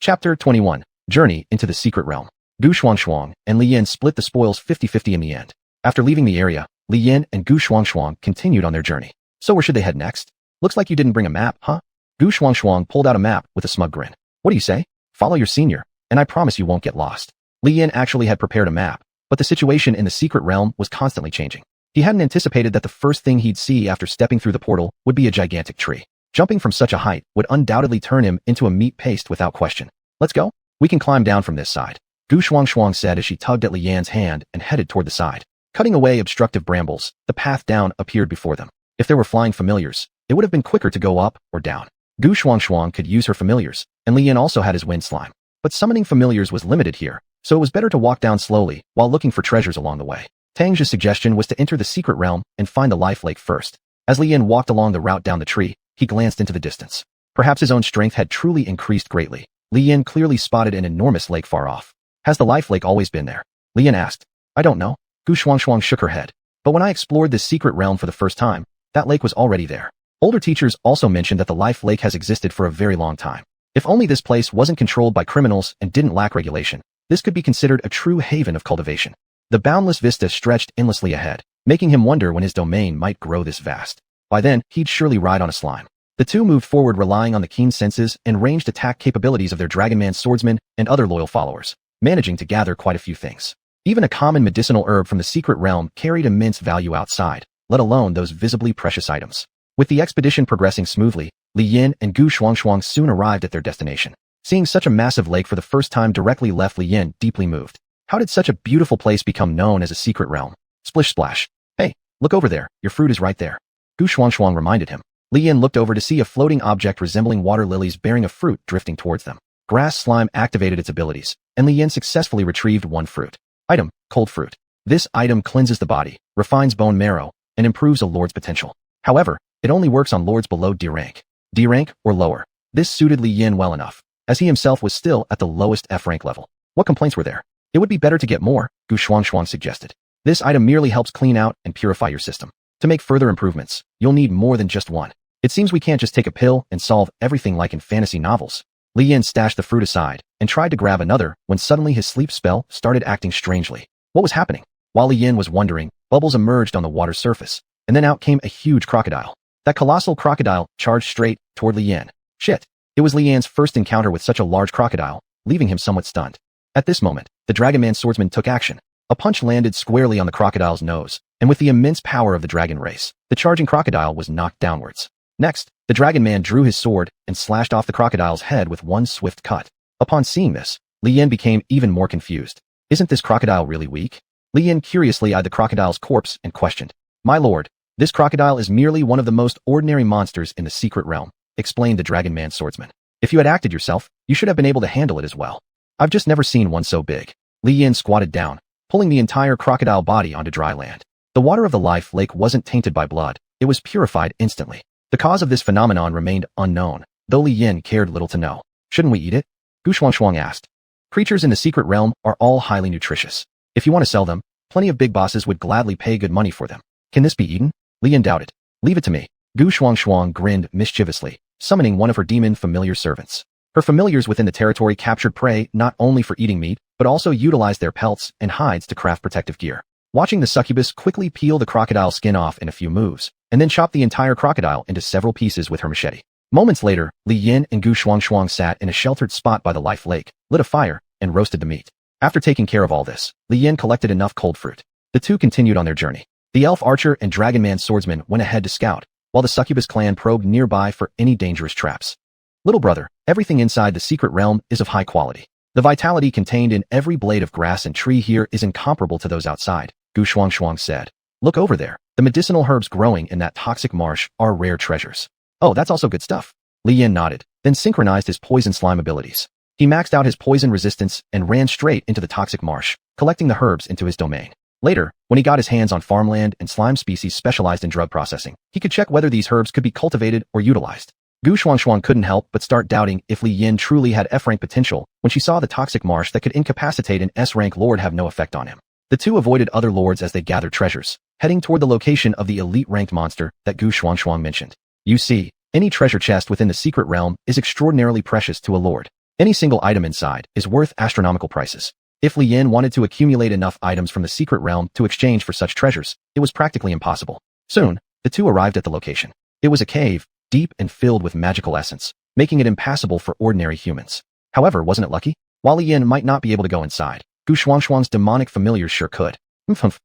[SPEAKER 1] Chapter 21. Journey into the Secret Realm. Xuanhuan and Li Yan split the spoils 50-50 in the end. After leaving the area, Li Yan and Xuanhuan continued on their journey. So where should they head next? Looks like you didn't bring a map, huh? Xuanhuan pulled out a map with a smug grin. What do you say? Follow your senior, and I promise you won't get lost. Li Yan actually had prepared a map, but the situation in the secret realm was constantly changing. He hadn't anticipated that the first thing he'd see after stepping through the portal would be a gigantic tree. Jumping from such a height would undoubtedly turn him into a meat paste without question. Let's go. We can climb down from this side. Xuanhuan said as she tugged at Li Yan's hand and headed toward the side. Cutting away obstructive brambles, the path down appeared before them. If there were flying familiars, it would have been quicker to go up or down. Xuanhuan could use her familiars, and Li Yan also had his wind slime. But summoning familiars was limited here, so it was better to walk down slowly while looking for treasures along the way. Tang's suggestion was to enter the secret realm and find the life lake first. As Li Yan walked along the route down the tree, he glanced into the distance. Perhaps his own strength had truly increased greatly. Li Yan clearly spotted an enormous lake far off. Has the life lake always been there? Li Yan asked. I don't know. Xuanhuan shook her head. But when I explored this secret realm for the first time, that lake was already there. Older teachers also mentioned that the life lake has existed for a very long time. If only this place wasn't controlled by criminals and didn't lack regulation, this could be considered a true haven of cultivation. The boundless vista stretched endlessly ahead, making him wonder when his domain might grow this vast. By then, he'd surely ride on a slime. The two moved forward relying on the keen senses and ranged attack capabilities of their Dragonman swordsmen and other loyal followers, managing to gather quite a few things. Even a common medicinal herb from the secret realm carried immense value outside, let alone those visibly precious items. With the expedition progressing smoothly, Li Yan and Xuanhuan soon arrived at their destination. Seeing such a massive lake for the first time directly left Li Yan deeply moved. How did such a beautiful place become known as a secret realm? Splish splash. Hey, look over there, your fruit is right there. Xuanhuan reminded him. Li Yan looked over to see a floating object resembling water lilies bearing a fruit drifting towards them. Grass slime activated its abilities, and Li Yan successfully retrieved one fruit. Item, cold fruit. This item cleanses the body, refines bone marrow, and improves a lord's potential. However, it only works on lords below D rank. D rank or lower. This suited Li Yan well enough, as he himself was still at the lowest F rank level. What complaints were there? It would be better to get more, Xuanhuan suggested. This item merely helps clean out and purify your system. To make further improvements, you'll need more than just one. It seems we can't just take a pill and solve everything like in fantasy novels. Li Yan stashed the fruit aside and tried to grab another when suddenly his sleep spell started acting strangely. What was happening? While Li Yan was wondering, bubbles emerged on the water's surface, and then out came a huge crocodile. That colossal crocodile charged straight toward Li Yan. Shit! It was Li Yan's first encounter with such a large crocodile, leaving him somewhat stunned. At this moment, the Dragonman swordsman took action. A punch landed squarely on the crocodile's nose, and with the immense power of the dragon race, the charging crocodile was knocked downwards. Next, the The dragon man drew his sword and slashed off the crocodile's head with one swift cut. Upon seeing this, Li Yin became even more confused. Isn't this crocodile really weak? Li Yin curiously eyed the crocodile's corpse and questioned. My lord, this crocodile is merely one of the most ordinary monsters in the secret realm, explained the dragon man swordsman. If you had acted yourself, you should have been able to handle it as well. I've just never seen one so big. Li Yin squatted down, pulling the entire crocodile body onto dry land. The water of the life lake wasn't tainted by blood, it was purified instantly. The cause of this phenomenon remained unknown, though Li Yin cared little to know. Shouldn't we eat it? Xuanhuan asked. Creatures in the secret realm are all highly nutritious. If you want to sell them, plenty of big bosses would gladly pay good money for them. Can this be eaten? Li Yin doubted. Leave it to me. Xuanhuan grinned mischievously, summoning one of her demon familiar servants. Her familiars within the territory captured prey not only for eating meat, but also utilized their pelts and hides to craft protective gear. Watching the succubus quickly peel the crocodile skin off in a few moves, and then chop the entire crocodile into several pieces with her machete. Moments later, Li Yin and Xuanhuan sat in a sheltered spot by the life lake, lit a fire, and roasted the meat. After taking care of all this, Li Yin collected enough cold fruit. The two continued on their journey. The elf archer and dragon man swordsman went ahead to scout, while the succubus clan probed nearby for any dangerous traps. Little brother, everything inside the secret realm is of high quality. The vitality contained in every blade of grass and tree here is incomparable to those outside, Xuanhuan said. Look over there. The medicinal herbs growing in that toxic marsh are rare treasures. Oh, that's also good stuff. Li Yin nodded, then synchronized his poison slime abilities. He maxed out his poison resistance and ran straight into the toxic marsh, collecting the herbs into his domain. Later, when he got his hands on farmland and slime species specialized in drug processing, he could check whether these herbs could be cultivated or utilized. Xuanhuan couldn't help but start doubting if Li Yin truly had F-rank potential when she saw the toxic marsh that could incapacitate an S-rank lord have no effect on him. The two avoided other lords as they gathered treasures, heading toward the location of the elite-ranked monster that Xuanhuan mentioned. You see, any treasure chest within the secret realm is extraordinarily precious to a lord. Any single item inside is worth astronomical prices. If Li Yin wanted to accumulate enough items from the secret realm to exchange for such treasures, it was practically impossible. Soon, the two arrived at the location. It was a cave, deep and filled with magical essence, making it impassable for ordinary humans. However, wasn't it lucky? While Li Yin might not be able to go inside, Xuanhuan's demonic familiars sure could.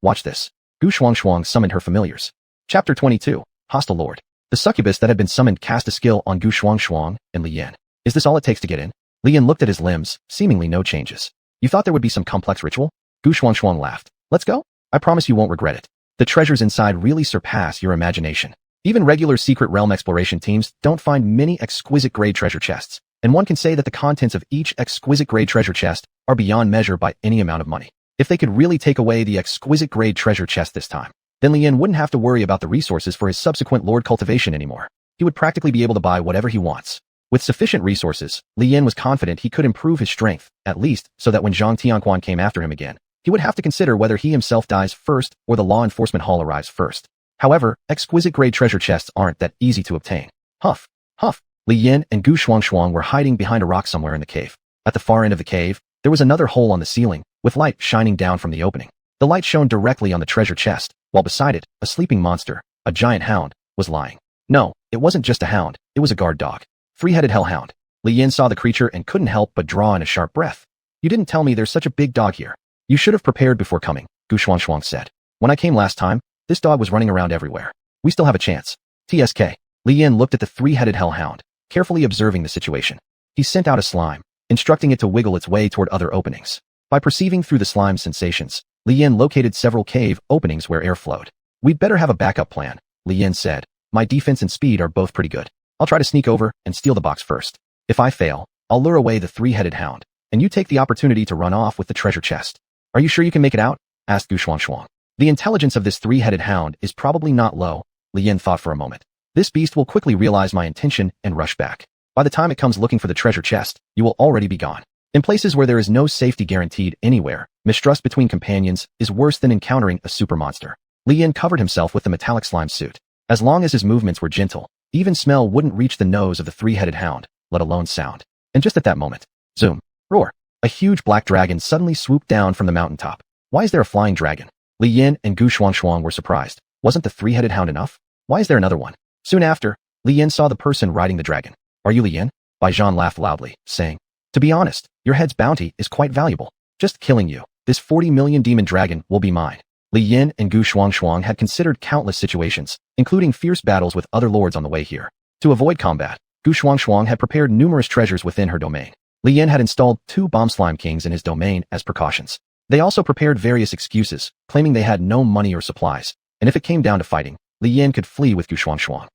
[SPEAKER 1] Watch this. Xuanhuan summoned her familiars. Chapter 22, Hostile Lord. The succubus that had been summoned cast a skill on Xuanhuan and Li Yin. Is this all it takes to get in? Li Yin looked at his limbs, seemingly no changes. You thought there would be some complex ritual? Xuanhuan laughed. Let's go? I promise you won't regret it. The treasures inside really surpass your imagination. Even regular secret realm exploration teams don't find many exquisite grade treasure chests, and one can say that the contents of each exquisite grade treasure chest are beyond measure by any amount of money. If they could really take away the exquisite grade treasure chest this time, then Li Yin wouldn't have to worry about the resources for his subsequent lord cultivation anymore. He would practically be able to buy whatever he wants. With sufficient resources, Li Yin was confident he could improve his strength, at least so that when Zhang Tianquan came after him again, he would have to consider whether he himself dies first or the law enforcement hall arrives first. However, exquisite grade treasure chests aren't that easy to obtain. Huff, huff. Li Yin and Xuanhuan were hiding behind a rock somewhere in the cave. At the far end of the cave, there was another hole on the ceiling, with light shining down from the opening. The light shone directly on the treasure chest, while beside it, a sleeping monster, a giant hound, was lying. No, it wasn't just a hound, it was a guard dog. Three-headed hellhound. Li Yin saw the creature and couldn't help but draw in a sharp breath. You didn't tell me there's such a big dog here. You should have prepared before coming, Xuanhuan said. When I came last time, this dog was running around everywhere. We still have a chance. TSK. Li Yin looked at the three-headed hellhound, carefully observing the situation. He sent out a slime, instructing it to wiggle its way toward other openings. By perceiving through the slime's sensations, Li Yin located several cave openings where air flowed. We'd better have a backup plan, Li Yin said. My defense and speed are both pretty good. I'll try to sneak over and steal the box first. If I fail, I'll lure away the three-headed hound, and you take the opportunity to run off with the treasure chest. Are you sure you can make it out? Asked Xuanhuan. The intelligence of this three-headed hound is probably not low, Li Yin thought for a moment. This beast will quickly realize my intention and rush back. By the time it comes looking for the treasure chest, you will already be gone. In places where there is no safety guaranteed anywhere, mistrust between companions is worse than encountering a super monster. Li Yin covered himself with the metallic slime suit. As long as his movements were gentle, even smell wouldn't reach the nose of the three-headed hound, let alone sound. And just at that moment, zoom, roar, a huge black dragon suddenly swooped down from the mountaintop. Why is there a flying dragon? Li Yin and Xuanhuan were surprised. Wasn't the three-headed hound enough? Why is there another one? Soon after, Li Yin saw the person riding the dragon. Are you Li Yin? Bai Zhan laughed loudly, saying, to be honest, your head's bounty is quite valuable. Just killing you, this 40 million demon dragon will be mine. Li Yin and Xuanhuan had considered countless situations, including fierce battles with other lords on the way here. To avoid combat, xuanhuan had prepared numerous treasures within her domain. Li Yan had installed 2 bomb slime kings in his domain as precautions. They also prepared various excuses, claiming they had no money or supplies, and if it came down to fighting, Li Yan could flee with xuanhuan.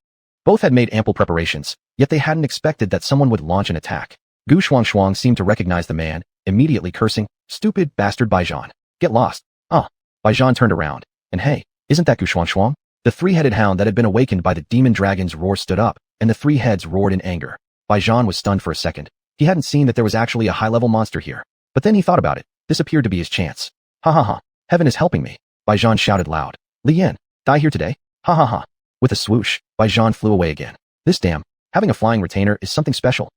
[SPEAKER 1] Both had made ample preparations, yet they hadn't expected that someone would launch an attack. Xuanhuan seemed to recognize the man, immediately cursing, "Stupid bastard Baijan. Get lost." Baijan turned around, and hey, isn't that xuanhuan? The 3-headed hound that had been awakened by the demon dragon's roar stood up, and the 3 heads roared in anger. Baijan was stunned for a second. He hadn't seen that there was actually a high-level monster here. But then he thought about it. This appeared to be his chance. Ha ha ha. Heaven is helping me. Baijan shouted loud. Li Yan, die here today? Ha ha ha. With a swoosh, Baijan flew away again. This damn, having a flying retainer is something special.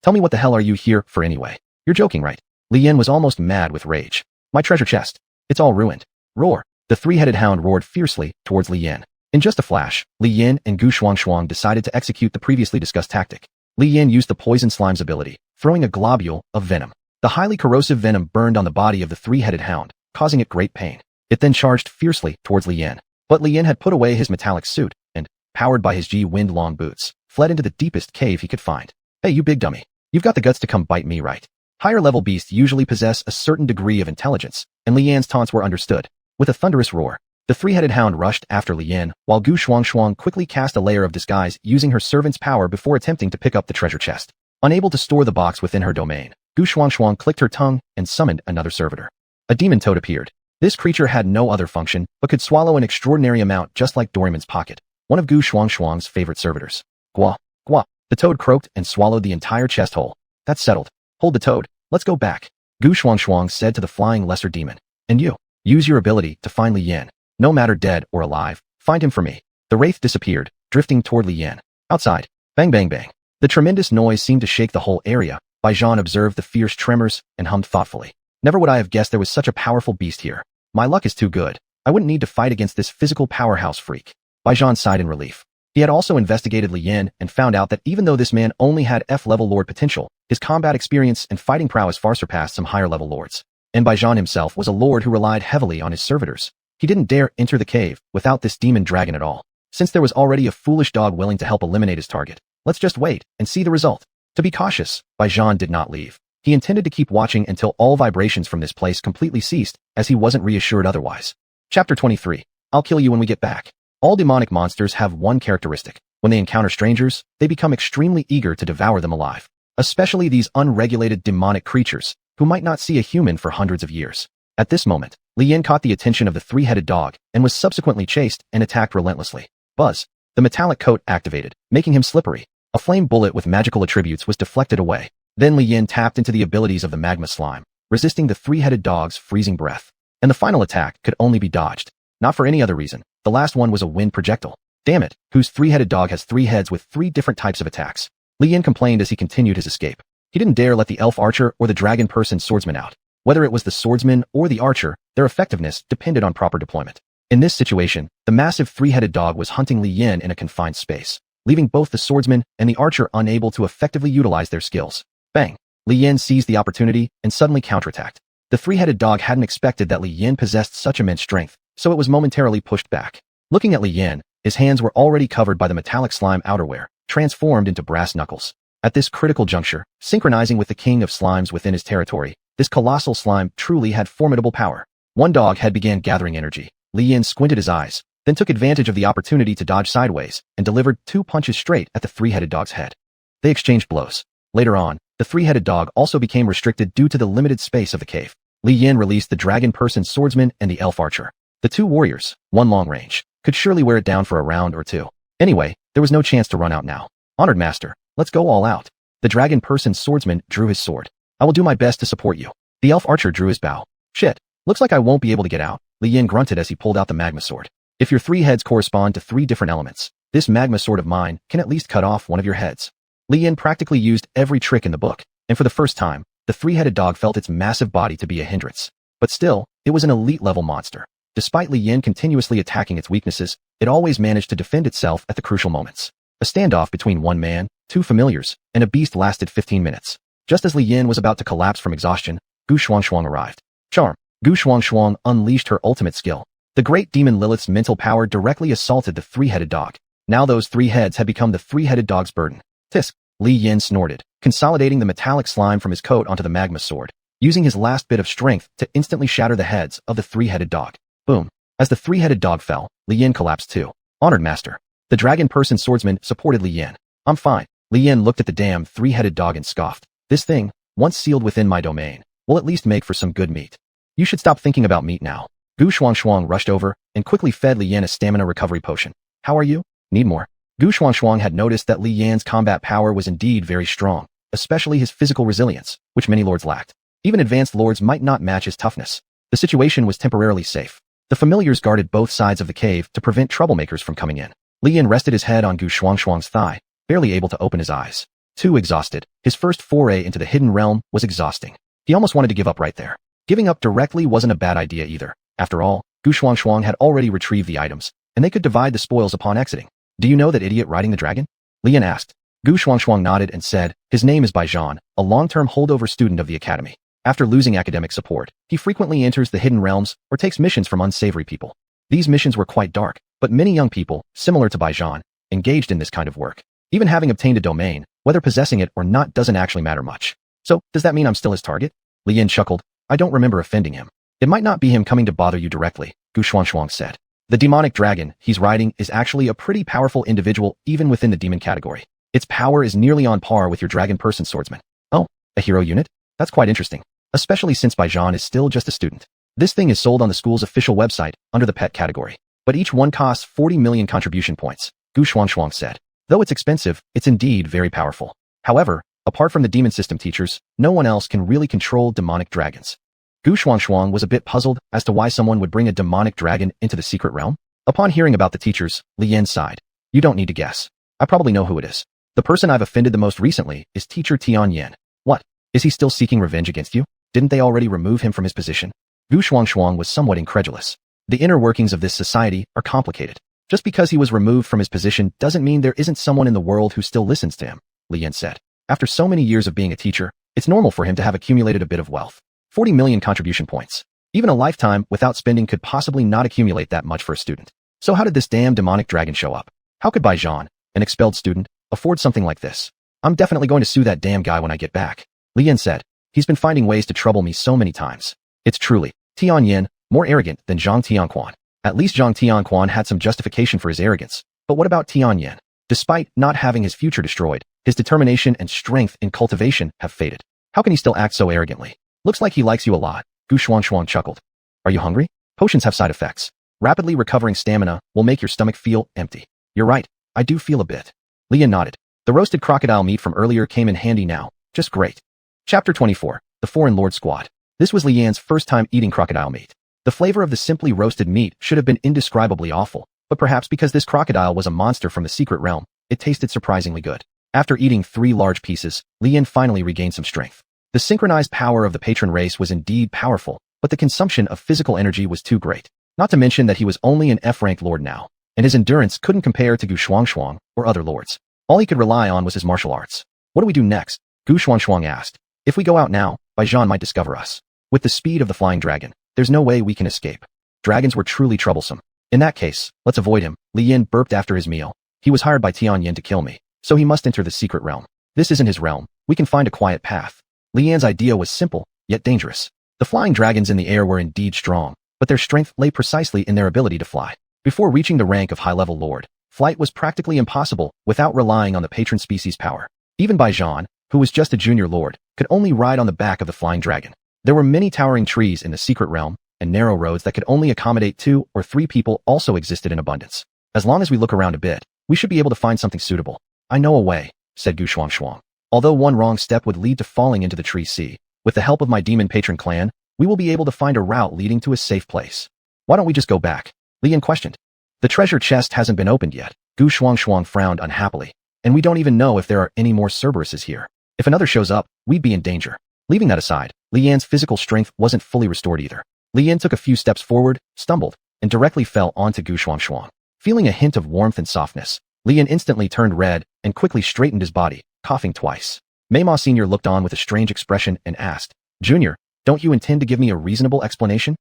[SPEAKER 1] Tell me what the hell are you here for anyway? You're joking, right? Li Yan was almost mad with rage. My treasure chest. It's all ruined. Roar. The 3-headed hound roared fiercely towards Li Yan. In just a flash, Li Yan and xuanhuan decided to execute the previously discussed tactic. Li Yan used the poison slime's ability, throwing a globule of venom. The highly corrosive venom burned on the body of the 3-headed hound, causing it great pain. It then charged fiercely towards Li Yan. But Li Yan had put away his metallic suit and, powered by his G-Wind long boots, fled into the deepest cave he could find. Hey, you big dummy. You've got the guts to come bite me, right? Higher-level beasts usually possess a certain degree of intelligence, and Li Yan's taunts were understood. With a thunderous roar, the 3-headed hound rushed after Li Yan, while xuanhuan quickly cast a layer of disguise using her servant's power before attempting to pick up the treasure chest. Unable to store the box within her domain, xuanhuan clicked her tongue and summoned another servitor. A demon toad appeared. This creature had no other function, but could swallow an extraordinary amount just like Doraemon's pocket, one of xuanhuan's favorite servitors. Gua, gua. The toad croaked and swallowed the entire chest whole. That's settled. Hold the toad. Let's go back. Xuanhuan said to the flying lesser demon. And you, use your ability to find Li Yan. No matter dead or alive, find him for me. The wraith disappeared, drifting toward Li Yan. Outside. Bang bang bang. The tremendous noise seemed to shake the whole area. Baijan observed the fierce tremors and hummed thoughtfully. Never would I have guessed there was such a powerful beast here. My luck is too good. I wouldn't need to fight against this physical powerhouse freak. Baijan sighed in relief. He had also investigated Li Yan and found out that even though this man only had F-level lord potential, his combat experience and fighting prowess far surpassed some higher-level lords. And Baijan himself was a lord who relied heavily on his servitors. He didn't dare enter the cave without this demon dragon at all. Since there was already a foolish dog willing to help eliminate his target, let's just wait and see the result. To be cautious, Baijan did not leave. He intended to keep watching until all vibrations from this place completely ceased, as he wasn't reassured otherwise. Chapter 23. I'll kill you when we get back. All demonic monsters have one characteristic. When they encounter strangers, they become extremely eager to devour them alive. Especially these unregulated demonic creatures, who might not see a human for hundreds of years. At this moment, Li Yan caught the attention of the 3-headed dog and was subsequently chased and attacked relentlessly. Buzz. The metallic coat activated, making him slippery. A flame bullet with magical attributes was deflected away. Then Li Yan tapped into the abilities of the magma slime, resisting the 3-headed dog's freezing breath. And the final attack could only be dodged. Not for any other reason. The last one was a wind projectile. Damn it, whose 3-headed dog has 3 heads with 3 different types of attacks. Li Yan complained as he continued his escape. He didn't dare let the elf archer or the dragon person swordsman out. Whether it was the swordsman or the archer, their effectiveness depended on proper deployment. In this situation, the massive 3-headed dog was hunting Li Yan in a confined space, leaving both the swordsman and the archer unable to effectively utilize their skills. Bang! Li Yan seized the opportunity and suddenly counterattacked. The 3-headed dog hadn't expected that Li Yan possessed such immense strength, so it was momentarily pushed back. Looking at Li Yan, his hands were already covered by the metallic slime outerwear, transformed into brass knuckles. At this critical juncture, synchronizing with the king of slimes within his territory, this colossal slime truly had formidable power. One dog head began gathering energy. Li Yan squinted his eyes, then took advantage of the opportunity to dodge sideways and delivered 2 punches straight at the 3-headed dog's head. They exchanged blows. Later on, the 3-headed dog also became restricted due to the limited space of the cave. Li Yan released the dragon person swordsman and the elf archer. The 2 warriors, one long range, could surely wear it down for a round or 2. Anyway, there was no chance to run out now. Honored master, let's go all out. The dragon person swordsman drew his sword. I will do my best to support you. The elf archer drew his bow. Shit, looks like I won't be able to get out. Li Yan grunted as he pulled out the magma sword. If your 3 heads correspond to 3 different elements, this magma sword of mine can at least cut off one of your heads. Li Yan practically used every trick in the book, and for the first time, the 3-headed dog felt its massive body to be a hindrance. But still, it was an elite-level monster. Despite Li Yan continuously attacking its weaknesses, it always managed to defend itself at the crucial moments. A standoff between one man, 2 familiars, and a beast lasted 15 minutes. Just as Li Yan was about to collapse from exhaustion, xuanhuan arrived. Charm. Xuanhuan unleashed her ultimate skill. The great demon Lilith's mental power directly assaulted the 3-headed dog. Now those 3 heads had become the 3-headed dog's burden. Tisk! Li Yin snorted, consolidating the metallic slime from his coat onto the magma sword, using his last bit of strength to instantly shatter the heads of the 3-headed dog. Boom! As the 3-headed dog fell, Li Yin collapsed too. Honored master. The dragon person swordsman supported Li Yin. I'm fine. Li Yin looked at the damn 3-headed dog and scoffed. This thing, once sealed within my domain, will at least make for some good meat. You should stop thinking about meat now. Xuanhuan rushed over and quickly fed Li Yin a stamina recovery potion. How are you? Need more? Xuanhuan had noticed that Li Yan's combat power was indeed very strong, especially his physical resilience, which many lords lacked. Even advanced lords might not match his toughness. The situation was temporarily safe. The familiars guarded both sides of the cave to prevent troublemakers from coming in. Li Yin rested his head on Xuanhuan's thigh, barely able to open his eyes. Too exhausted, his first foray into the hidden realm was exhausting. He almost wanted to give up right there. Giving up directly wasn't a bad idea either. After all, Xuanhuan had already retrieved the items, and they could divide the spoils upon exiting. Do you know that idiot riding the dragon? Li Yin asked. Xuanhuan nodded and said, his name is Baijan, a long-term holdover student of the academy. After losing academic support, he frequently enters the hidden realms or takes missions from unsavory people. These missions were quite dark, but many young people, similar to Baijan, engaged in this kind of work. Even having obtained a domain, whether possessing it or not doesn't actually matter much. So, does that mean I'm still his target? Li Yin chuckled. I don't remember offending him. It might not be him coming to bother you directly, Xuanhuan said. The demonic dragon he's riding is actually a pretty powerful individual even within the demon category. Its power is nearly on par with your dragon person swordsman. Oh, a hero unit? That's quite interesting, especially since Baijan is still just a student. This thing is sold on the school's official website under the pet category, but each one costs 40 million contribution points, Xuanhuan said. Though it's expensive, it's indeed very powerful. However, apart from the demon system teachers, no one else can really control demonic dragons. Xuanhuan was a bit puzzled as to why someone would bring a demonic dragon into the secret realm. Upon hearing about the teachers, Li Yin sighed. You don't need to guess. I probably know who it is. The person I've offended the most recently is teacher Tianyan. What? Is he still seeking revenge against you? Didn't they already remove him from his position? Xuanhuan was somewhat incredulous. The inner workings of this society are complicated. Just because he was removed from his position doesn't mean there isn't someone in the world who still listens to him, Li Yin said. After so many years of being a teacher, it's normal for him to have accumulated a bit of wealth. 40 million contribution points. Even a lifetime without spending could possibly not accumulate that much for a student. So how did this damn demonic dragon show up? How could Baijan, an expelled student, afford something like this? I'm definitely going to sue that damn guy when I get back, Li Yin said. He's been finding ways to trouble me so many times. It's truly Tianyan, more arrogant than Zhang Tianquan. At least Zhang Tianquan had some justification for his arrogance. But what about Tianyan? Despite not having his future destroyed, his determination and strength in cultivation have faded. How can he still act so arrogantly? Looks like he likes you a lot, Xuanhuan chuckled. Are you hungry? Potions have side effects. Rapidly recovering stamina will make your stomach feel empty. You're right, I do feel a bit. Li Yin nodded. The roasted crocodile meat from earlier came in handy now. Just great. Chapter 24, The Foreign Lord Squad. This was Li Yan's first time eating crocodile meat. The flavor of the simply roasted meat should have been indescribably awful, but perhaps because this crocodile was a monster from the secret realm, it tasted surprisingly good. After eating 3 large pieces, Li Yin finally regained some strength. The synchronized power of the patron race was indeed powerful, but the consumption of physical energy was too great. Not to mention that he was only an F-rank lord now, and his endurance couldn't compare to Xuanhuan or other lords. All he could rely on was his martial arts. What do we do next? Xuanhuan asked. If we go out now, Baijan might discover us. With the speed of the flying dragon, there's no way we can escape. Dragons were truly troublesome. In that case, let's avoid him. Li Yin burped after his meal. He was hired by Tianyan to kill me, so he must enter the secret realm. This isn't his realm. We can find a quiet path. Li Yan's idea was simple, yet dangerous. The flying dragons in the air were indeed strong, but their strength lay precisely in their ability to fly. Before reaching the rank of high-level lord, flight was practically impossible without relying on the patron species' power. Even Baijan, who was just a junior lord, could only ride on the back of the flying dragon. There were many towering trees in the secret realm, and narrow roads that could only accommodate 2 or 3 people also existed in abundance. As long as we look around a bit, we should be able to find something suitable. I know a way, said Xuanhuan. Although one wrong step would lead to falling into the tree sea, with the help of my demon patron clan, we will be able to find a route leading to a safe place. Why don't we just go back? Li Yin questioned. The treasure chest hasn't been opened yet. Xuanhuan frowned unhappily. And we don't even know if there are any more Cerberuses here. If another shows up, we'd be in danger. Leaving that aside, Li Yan's physical strength wasn't fully restored either. Li Yin took a few steps forward, stumbled, and directly fell onto Xuanhuan. Feeling a hint of warmth and softness, Li Yin instantly turned red and quickly straightened his body, coughing twice. Meima Sr. looked on with a strange expression and asked, Junior, don't you intend to give me a reasonable explanation?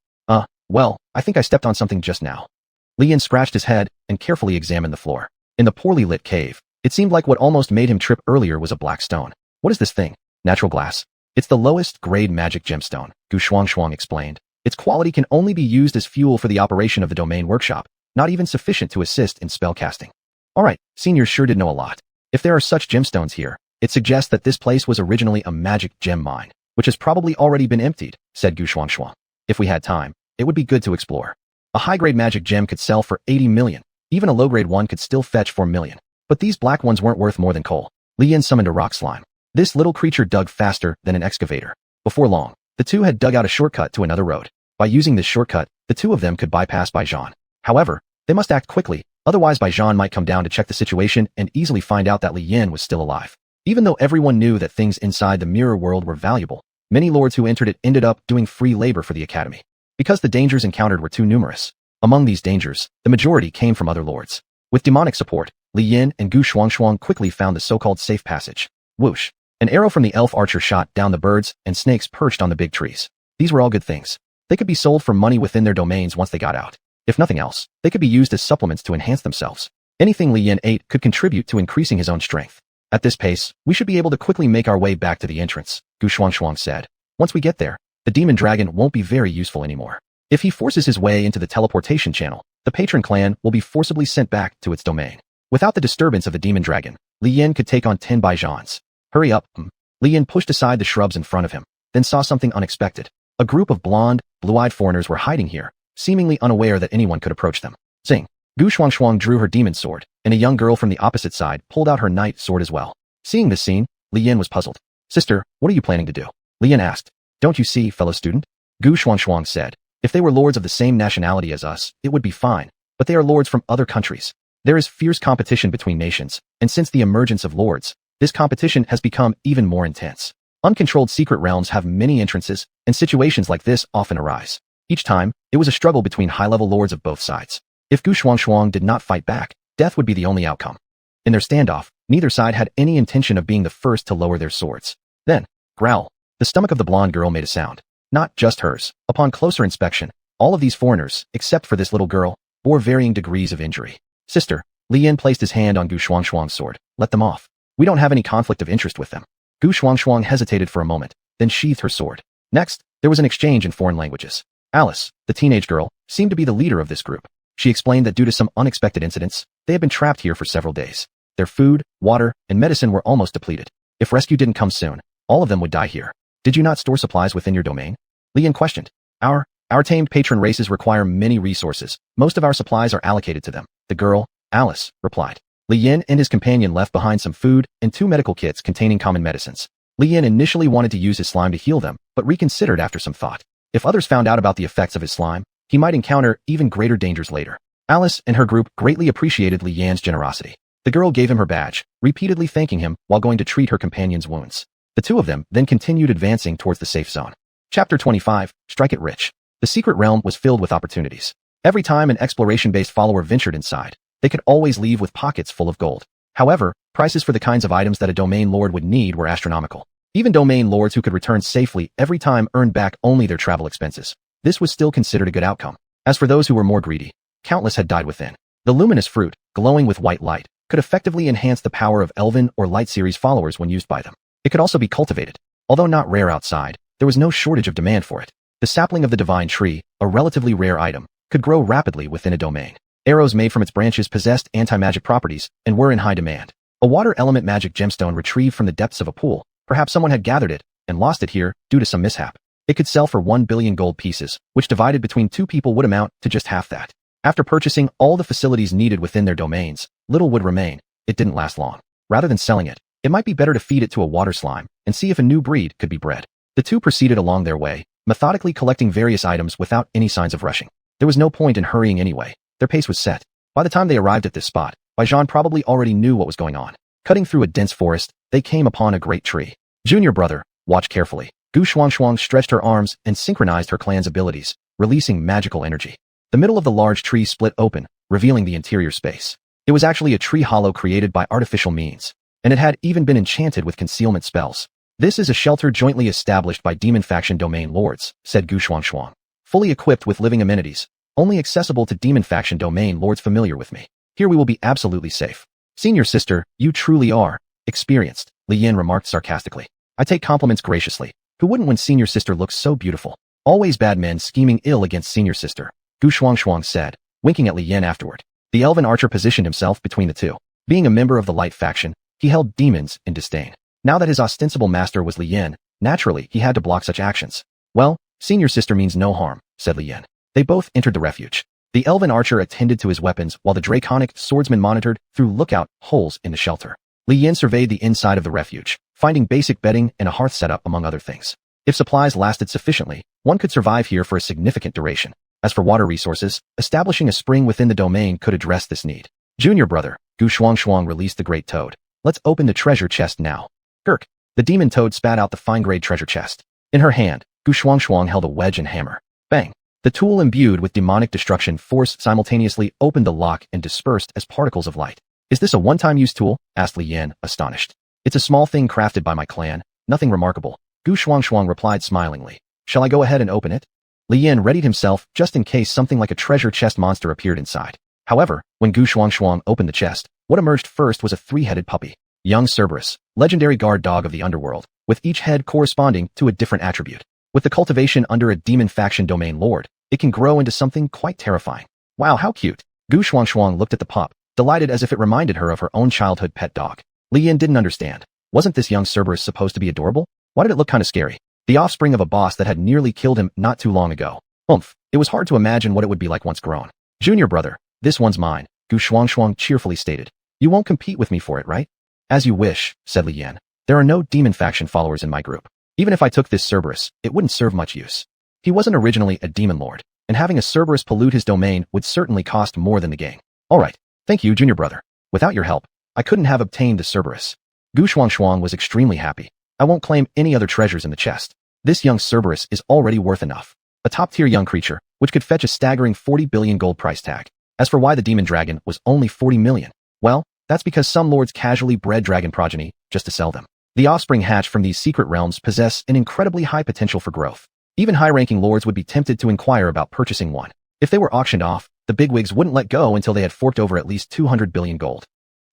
[SPEAKER 1] Well, I think I stepped on something just now. Li Yin scratched his head and carefully examined the floor. In the poorly lit cave, it seemed like what almost made him trip earlier was a black stone. What is this thing? Natural glass. It's the lowest grade magic gemstone, xuanhuan explained. Its quality can only be used as fuel for the operation of the domain workshop, not even sufficient to assist in spellcasting. Alright, seniors sure did know a lot. If there are such gemstones here, it suggests that this place was originally a magic gem mine, which has probably already been emptied, said xuanhuan. If we had time, it would be good to explore. A high-grade magic gem could sell for 80 million. Even a low-grade one could still fetch 4 million. But these black ones weren't worth more than coal. Li Yin summoned a rock slime. This little creature dug faster than an excavator. Before long, the two had dug out a shortcut to another road. By using this shortcut, the two of them could bypass Baijan. However, they must act quickly, otherwise Baijan might come down to check the situation and easily find out that Li Yin was still alive. Even though everyone knew that things inside the mirror world were valuable, many lords who entered it ended up doing free labor for the academy. Because the dangers encountered were too numerous. Among these dangers, the majority came from other lords. With demonic support, Li Yin and xuanhuan quickly found the so-called safe passage. Whoosh! An arrow from the elf archer shot down the birds and snakes perched on the big trees. These were all good things. They could be sold for money within their domains once they got out. If nothing else, they could be used as supplements to enhance themselves. Anything Li Yin ate could contribute to increasing his own strength. At this pace, we should be able to quickly make our way back to the entrance, xuanhuan said. Once we get there, the demon dragon won't be very useful anymore. If he forces his way into the teleportation channel, the patron clan will be forcibly sent back to its domain. Without the disturbance of the demon dragon, Li Yin could take on 10 Baijans. Hurry up. Li Yin pushed aside the shrubs in front of him, then saw something unexpected. A group of blonde, blue-eyed foreigners were hiding here, seemingly unaware that anyone could approach them. Zing! Xuanhuan drew her demon sword, and a young girl from the opposite side pulled out her knight sword as well. Seeing this scene, Li Yin was puzzled. Sister, what are you planning to do? Li Yin asked. Don't you see, fellow student? Xuanhuan said. If they were lords of the same nationality as us, it would be fine, but they are lords from other countries. There is fierce competition between nations, and since the emergence of lords, this competition has become even more intense. Uncontrolled secret realms have many entrances, and situations like this often arise. Each time, it was a struggle between high-level lords of both sides. If xuanhuan did not fight back, death would be the only outcome. In their standoff, neither side had any intention of being the first to lower their swords. Then, growl. The stomach of the blonde girl made a sound. Not just hers. Upon closer inspection, all of these foreigners, except for this little girl, bore varying degrees of injury. Sister, Li Yin placed his hand on xuanhuan's sword. Let them off. We don't have any conflict of interest with them. Xuanhuan hesitated for a moment, then sheathed her sword. Next, there was an exchange in foreign languages. Alice, the teenage girl, seemed to be the leader of this group. She explained that due to some unexpected incidents, they had been trapped here for several days. Their food, water, and medicine were almost depleted. If rescue didn't come soon, all of them would die here. Did you not store supplies within your domain? Li Yin questioned. Our tamed patron races require many resources. Most of our supplies are allocated to them. The girl, Alice, replied. Li Yin and his companion left behind some food and 2 medical kits containing common medicines. Li Yin initially wanted to use his slime to heal them, but reconsidered after some thought. If others found out about the effects of his slime, he might encounter even greater dangers later. Alice and her group greatly appreciated Li Yan's generosity. The girl gave him her badge, repeatedly thanking him while going to treat her companion's wounds. The two of them then continued advancing towards the safe zone. Chapter 25, Strike It Rich. The secret realm was filled with opportunities. Every time an exploration-based follower ventured inside, they could always leave with pockets full of gold. However, prices for the kinds of items that a domain lord would need were astronomical. Even domain lords who could return safely every time earned back only their travel expenses. This was still considered a good outcome. As for those who were more greedy, countless had died within. The luminous fruit, glowing with white light, could effectively enhance the power of Elven or Light Series followers when used by them. It could also be cultivated. Although not rare outside, there was no shortage of demand for it. The sapling of the divine tree, a relatively rare item, could grow rapidly within a domain. Arrows made from its branches possessed anti-magic properties and were in high demand. A water element magic gemstone retrieved from the depths of a pool, perhaps someone had gathered it and lost it here due to some mishap. It could sell for 1 billion gold pieces, which divided between 2 people would amount to just half that. After purchasing all the facilities needed within their domains, little would remain. It didn't last long. Rather than selling it, it might be better to feed it to a water slime and see if a new breed could be bred. The two proceeded along their way, methodically collecting various items without any signs of rushing. There was no point in hurrying anyway. Their pace was set. By the time they arrived at this spot, Baijan probably already knew what was going on. Cutting through a dense forest, they came upon a great tree. Junior brother, watch carefully. Xuanhuan stretched her arms and synchronized her clan's abilities, releasing magical energy. The middle of the large tree split open, revealing the interior space. It was actually a tree hollow created by artificial means, and it had even been enchanted with concealment spells. This is a shelter jointly established by demon faction domain lords, said Xuanhuan. Fully equipped with living amenities, only accessible to demon faction domain lords familiar with me. Here we will be absolutely safe. Senior sister, you truly are experienced, Li Yan remarked sarcastically. I take compliments graciously. Who wouldn't when senior sister looks so beautiful? Always bad men scheming ill against senior sister, xuanhuan said, winking at Li Yan afterward. The elven archer positioned himself between the two. Being a member of the light faction, he held demons in disdain. Now that his ostensible master was Li Yan, naturally he had to block such actions. Well, senior sister means no harm, said Li Yan. They both entered the refuge. The elven archer attended to his weapons while the draconic swordsman monitored through lookout holes in the shelter. Li Yan surveyed the inside of the refuge, finding basic bedding and a hearth setup among other things. If supplies lasted sufficiently, one could survive here for a significant duration. As for water resources, establishing a spring within the domain could address this need. Junior brother, xuanhuan released the great toad. Let's open the treasure chest now. Gurk. The demon toad spat out the fine-grade treasure chest. In her hand, xuanhuan held a wedge and hammer. Bang. The tool imbued with demonic destruction force simultaneously opened the lock and dispersed as particles of light. Is this a one-time use tool? Asked Li Yan, astonished. It's a small thing crafted by my clan, nothing remarkable. Xuanhuan replied smilingly. Shall I go ahead and open it? Li Yan readied himself just in case something like a treasure chest monster appeared inside. However, when xuanhuan opened the chest, what emerged first was a three-headed puppy. Young Cerberus, legendary guard dog of the underworld, with each head corresponding to a different attribute. With the cultivation under a demon faction domain lord, it can grow into something quite terrifying. Wow, how cute. Xuanhuan looked at the pup, delighted as if it reminded her of her own childhood pet dog. Li Yan didn't understand. Wasn't this young Cerberus supposed to be adorable? Why did it look kind of scary? The offspring of a boss that had nearly killed him not too long ago. It was hard to imagine what it would be like once grown. Junior brother, this one's mine, xuanhuan cheerfully stated. You won't compete with me for it, right? As you wish, said Li Yan. There are no demon faction followers in my group. Even if I took this Cerberus, it wouldn't serve much use. He wasn't originally a demon lord, and having a Cerberus pollute his domain would certainly cost more than the gain. Alright, thank you, junior brother. Without your help, I couldn't have obtained the Cerberus. Xuanhuan was extremely happy. I won't claim any other treasures in the chest. This young Cerberus is already worth enough. A top-tier young creature, which could fetch a staggering 40 billion gold price tag. As for why the demon dragon was only 40 million, well, that's because some lords casually bred dragon progeny just to sell them. The offspring hatched from these secret realms possess an incredibly high potential for growth. Even high-ranking lords would be tempted to inquire about purchasing one. If they were auctioned off, the bigwigs wouldn't let go until they had forked over at least 200 billion gold.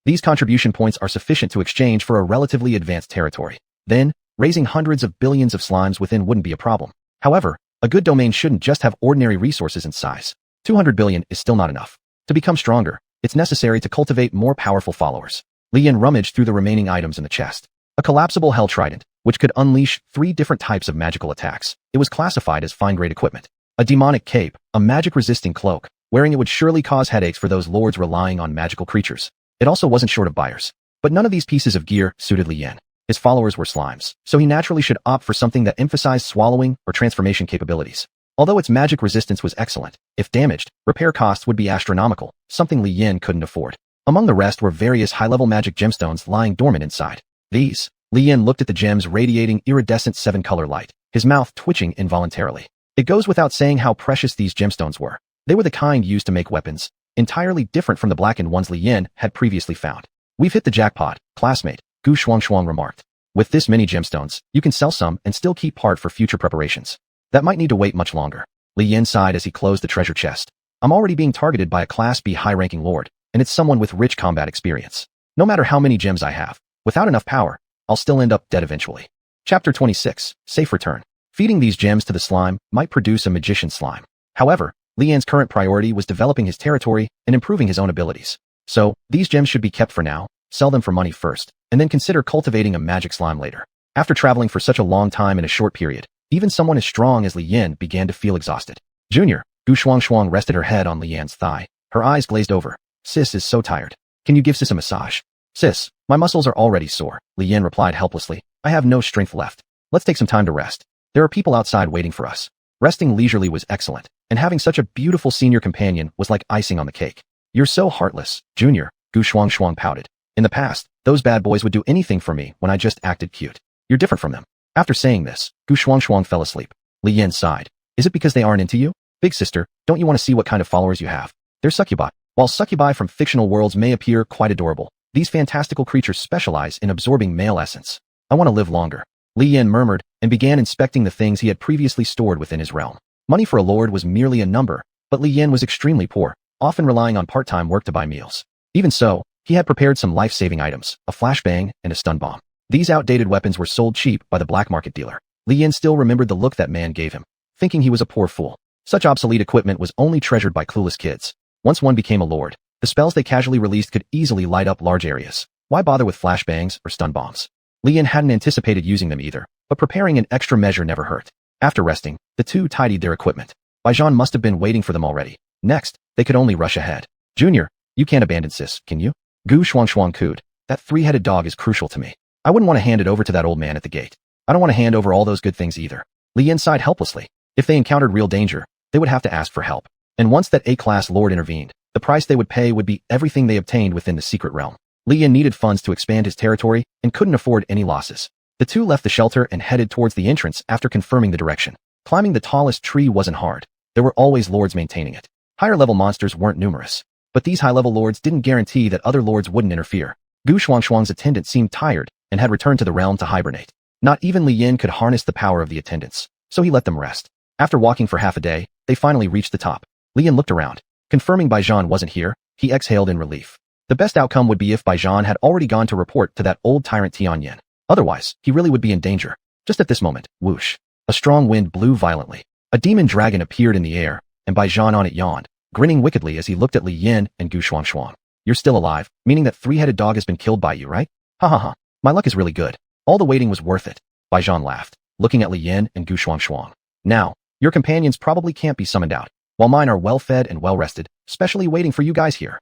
[SPEAKER 1] These contribution points are sufficient to exchange for a relatively advanced territory. Then, raising hundreds of billions of slimes within wouldn't be a problem. However, a good domain shouldn't just have ordinary resources and size. 200 billion is still not enough. To become stronger, it's necessary to cultivate more powerful followers. Li Yan rummaged through the remaining items in the chest. A collapsible hell trident, which could unleash 3 different types of magical attacks. It was classified as fine-grade equipment. A demonic cape, a magic-resisting cloak. Wearing it would surely cause headaches for those lords relying on magical creatures. It also wasn't short of buyers. But none of these pieces of gear suited Li Yan. His followers were slimes, so he naturally should opt for something that emphasized swallowing or transformation capabilities. Although its magic resistance was excellent, if damaged, repair costs would be astronomical, something Li Yan couldn't afford. Among the rest were various high-level magic gemstones lying dormant inside. These, Li Yan looked at the gems radiating iridescent 7-color light, his mouth twitching involuntarily. It goes without saying how precious these gemstones were. They were the kind used to make weapons, entirely different from the blackened ones Li Yan had previously found. We've hit the jackpot, classmate, xuanhuan remarked. With this many gemstones, you can sell some and still keep part for future preparations. That might need to wait much longer. Li Yan sighed as he closed the treasure chest. I'm already being targeted by a Class B high-ranking lord, and it's someone with rich combat experience. No matter how many gems I have, without enough power, I'll still end up dead eventually. Chapter 26, Safe Return. Feeding these gems to the slime might produce a magician slime. However, Li Yan's current priority was developing his territory and improving his own abilities. So, these gems should be kept for now, sell them for money first, and then consider cultivating a magic slime later. After traveling for such a long time in a short period, even someone as strong as Li Yan began to feel exhausted. Junior, xuanhuan rested her head on Li Yan's thigh. Her eyes glazed over. Sis is so tired. Can you give Sis a massage? Sis, my muscles are already sore, Li Yan replied helplessly. I have no strength left. Let's take some time to rest. There are people outside waiting for us. Resting leisurely was excellent, and having such a beautiful senior companion was like icing on the cake. You're so heartless, Junior, xuanhuan pouted. In the past, those bad boys would do anything for me when I just acted cute. You're different from them. After saying this, xuanhuan fell asleep. Li Yan sighed. Is it because they aren't into you? Big sister, don't you want to see what kind of followers you have? They're succubi. While succubi from fictional worlds may appear quite adorable, these fantastical creatures specialize in absorbing male essence. I want to live longer. Li Yan murmured and began inspecting the things he had previously stored within his realm. Money for a lord was merely a number, but Li Yan was extremely poor, often relying on part-time work to buy meals. Even so, he had prepared some life-saving items, a flashbang and a stun bomb. These outdated weapons were sold cheap by the black market dealer. Li Yin still remembered the look that man gave him, thinking he was a poor fool. Such obsolete equipment was only treasured by clueless kids. Once one became a lord, the spells they casually released could easily light up large areas. Why bother with flashbangs or stun bombs? Li Yin hadn't anticipated using them either, but preparing an extra measure never hurt. After resting, the two tidied their equipment. Baijan must have been waiting for them already. Next, they could only rush ahead. Junior, you can't abandon sis, can you? Gu Xuanhuan cooed. That three-headed dog is crucial to me. I wouldn't want to hand it over to that old man at the gate. I don't want to hand over all those good things either. Li Yin sighed helplessly. If they encountered real danger, they would have to ask for help. And once that A-class lord intervened, the price they would pay would be everything they obtained within the secret realm. Li Yin needed funds to expand his territory and couldn't afford any losses. The two left the shelter and headed towards the entrance after confirming the direction. Climbing the tallest tree wasn't hard. There were always lords maintaining it. Higher-level monsters weren't numerous. But these high-level lords didn't guarantee that other lords wouldn't interfere. Gu Xuanhuang's attendant seemed tired and had returned to the realm to hibernate. Not even Li Yin could harness the power of the attendants, so he let them rest. After walking for half a day, they finally reached the top. Li Yin looked around. Confirming Baijan wasn't here, he exhaled in relief. The best outcome would be if Baijan had already gone to report to that old tyrant Tianyan. Otherwise, he really would be in danger. Just at this moment, whoosh. A strong wind blew violently. A demon dragon appeared in the air, and Baijan on it yawned, grinning wickedly as he looked at Li Yin and Gu Xuanhuan. You're still alive, meaning that three-headed dog has been killed by you, right? Ha ha ha. My luck is really good. All the waiting was worth it. Baijan laughed, looking at Li Yin and Gu Xuanhuan. Now, your companions probably can't be summoned out, while mine are well-fed and well-rested, specially waiting for you guys here.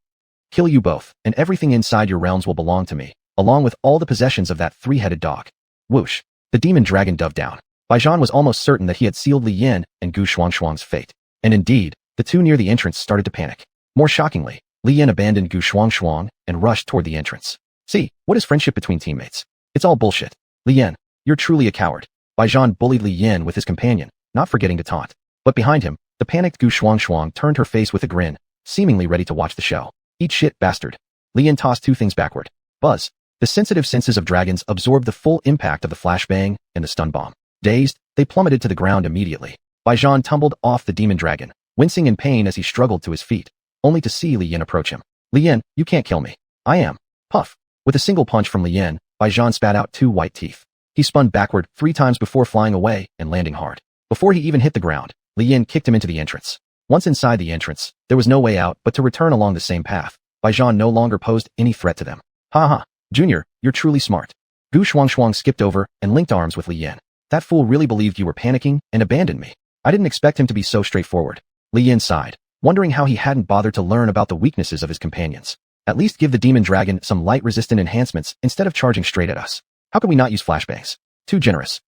[SPEAKER 1] Kill you both, and everything inside your realms will belong to me, along with all the possessions of that three-headed dog. Whoosh. The demon dragon dove down. Baijan was almost certain that he had sealed Li Yin and Gu Xuanhuang's fate. And indeed, the two near the entrance started to panic. More shockingly, Li Yin abandoned Gu Xuanhuang and rushed toward the entrance. See, what is friendship between teammates? It's all bullshit. Li Yin, you're truly a coward. Baijan bullied Li Yin with his companion, not forgetting to taunt. But behind him, the panicked Gu Xuanhuang turned her face with a grin, seemingly ready to watch the show. Eat shit, bastard. Li Yin tossed two things backward. Buzz. The sensitive senses of dragons absorbed the full impact of the flashbang and the stun bomb. Dazed, they plummeted to the ground immediately. Baijan tumbled off the demon dragon, wincing in pain as he struggled to his feet, only to see Li Yin approach him. Li Yin, you can't kill me. I am. Puff. With a single punch from Li Yin, Baijan spat out two white teeth. He spun backward 3 times before flying away and landing hard. Before he even hit the ground, Li Yin kicked him into the entrance. Once inside the entrance, there was no way out but to return along the same path. Baijan no longer posed any threat to them. Ha ha. Junior, you're truly smart. Gu Xuanhuang skipped over and linked arms with Li Yin. That fool really believed you were panicking and abandoned me. I didn't expect him to be so straightforward. Li Yin sighed, wondering how he hadn't bothered to learn about the weaknesses of his companions. At least give the demon dragon some light-resistant enhancements instead of charging straight at us. How could we not use flashbangs? Too generous.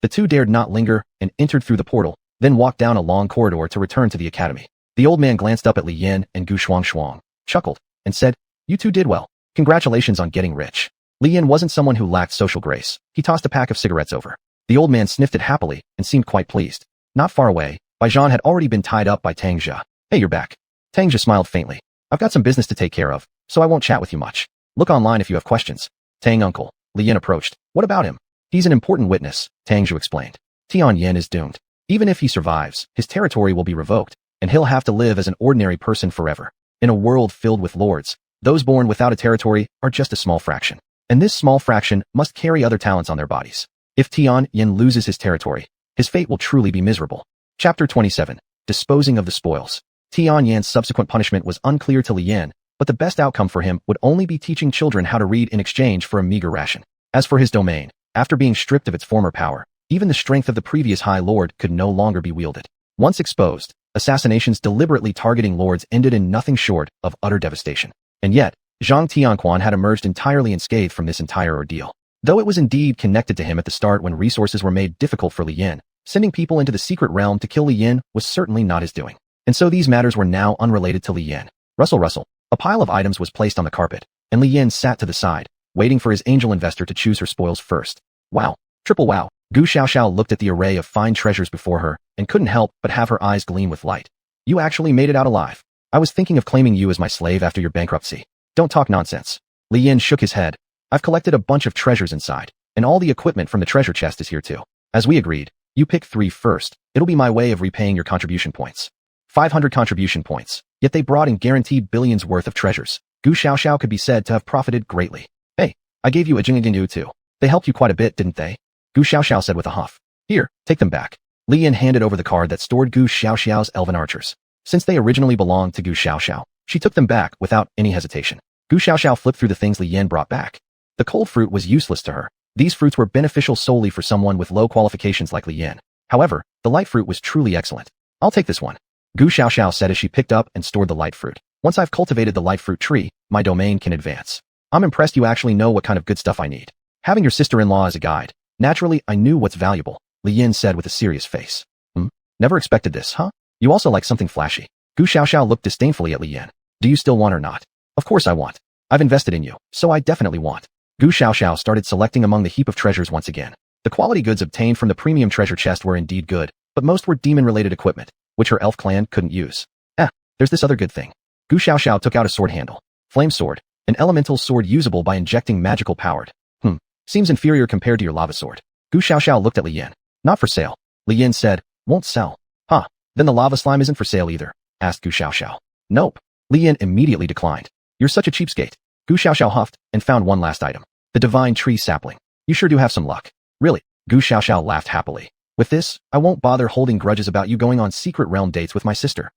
[SPEAKER 1] The two dared not linger and entered through the portal, then walked down a long corridor to return to the academy. The old man glanced up at Li Yin and Gu Xuanhuang, chuckled, and said, You two did well. Congratulations on getting rich. Li Yin wasn't someone who lacked social grace. He tossed a pack of cigarettes over. The old man sniffed it happily and seemed quite pleased. Not far away, Baijan had already been tied up by Tang Jia. Hey, you're back. Tang Jia smiled faintly. I've got some business to take care of, so I won't chat with you much. Look online if you have questions. Tang uncle. Li Yin approached. What about him? He's an important witness, Tang Jia explained. Tianyan is doomed. Even if he survives, his territory will be revoked, and he'll have to live as an ordinary person forever. In a world filled with lords, those born without a territory are just a small fraction. And this small fraction must carry other talents on their bodies. If Tianyan loses his territory, his fate will truly be miserable. Chapter 27. Disposing of the spoils. Tianyan's subsequent punishment was unclear to Li Yin, but the best outcome for him would only be teaching children how to read in exchange for a meager ration. As for his domain, after being stripped of its former power, even the strength of the previous High Lord could no longer be wielded. Once exposed, assassinations deliberately targeting lords ended in nothing short of utter devastation. And yet, Zhang Tianquan had emerged entirely unscathed from this entire ordeal. Though it was indeed connected to him at the start when resources were made difficult for Li Yin, sending people into the secret realm to kill Li Yin was certainly not his doing. And so these matters were now unrelated to Li Yin. Rustle. A pile of items was placed on the carpet, and Li Yin sat to the side, waiting for his angel investor to choose her spoils first. Wow. Triple wow. Gu Xiaoxiao looked at the array of fine treasures before her, and couldn't help but have her eyes gleam with light. You actually made it out alive. I was thinking of claiming you as my slave after your bankruptcy. Don't talk nonsense. Li Yin shook his head. I've collected a bunch of treasures inside, and all the equipment from the treasure chest is here too. As we agreed, you pick 3 first. It'll be my way of repaying your contribution points. 500 contribution points. Yet they brought in guaranteed billions worth of treasures. Gu Xiaoxiao could be said to have profited greatly. Hey, I gave you a Jingyu too. They helped you quite a bit, didn't they? Gu Xiaoxiao said with a huff. Here, take them back. Li Yan handed over the card that stored Gu Xiaoxiao's elven archers. Since they originally belonged to Gu Xiaoxiao, she took them back without any hesitation. Gu Xiaoxiao flipped through the things Li Yan brought back. The cold fruit was useless to her. These fruits were beneficial solely for someone with low qualifications like Li Yan. However, the light fruit was truly excellent. I'll take this one. Gu Xiaoxiao said as she picked up and stored the light fruit. Once I've cultivated the light fruit tree, my domain can advance. I'm impressed you actually know what kind of good stuff I need. Having your sister-in-law as a guide. Naturally, I knew what's valuable, Li Yan said with a serious face. Never expected this, huh? You also like something flashy. Gu Xiaoxiao looked disdainfully at Li Yan. Do you still want or not? Of course I want. I've invested in you, so I definitely want. Gu Xiaoxiao started selecting among the heap of treasures once again. The quality goods obtained from the premium treasure chest were indeed good, but most were demon-related equipment, which her elf clan couldn't use. There's this other good thing. Gu Xiaoxiao took out a sword handle. Flame sword. An elemental sword usable by injecting magical powered. Seems inferior compared to your lava sword. Gu Xiaoxiao looked at Li Yan. Not for sale. Li Yan said, won't sell. Then the lava slime isn't for sale either, asked Gu Xiaoxiao. Nope. Li Yan immediately declined. You're such a cheapskate. Gu Xiaoxiao huffed and found one last item. The divine tree sapling. You sure do have some luck. Really? Gu Xiaoxiao laughed happily. With this, I won't bother holding grudges about you going on secret realm dates with my sister.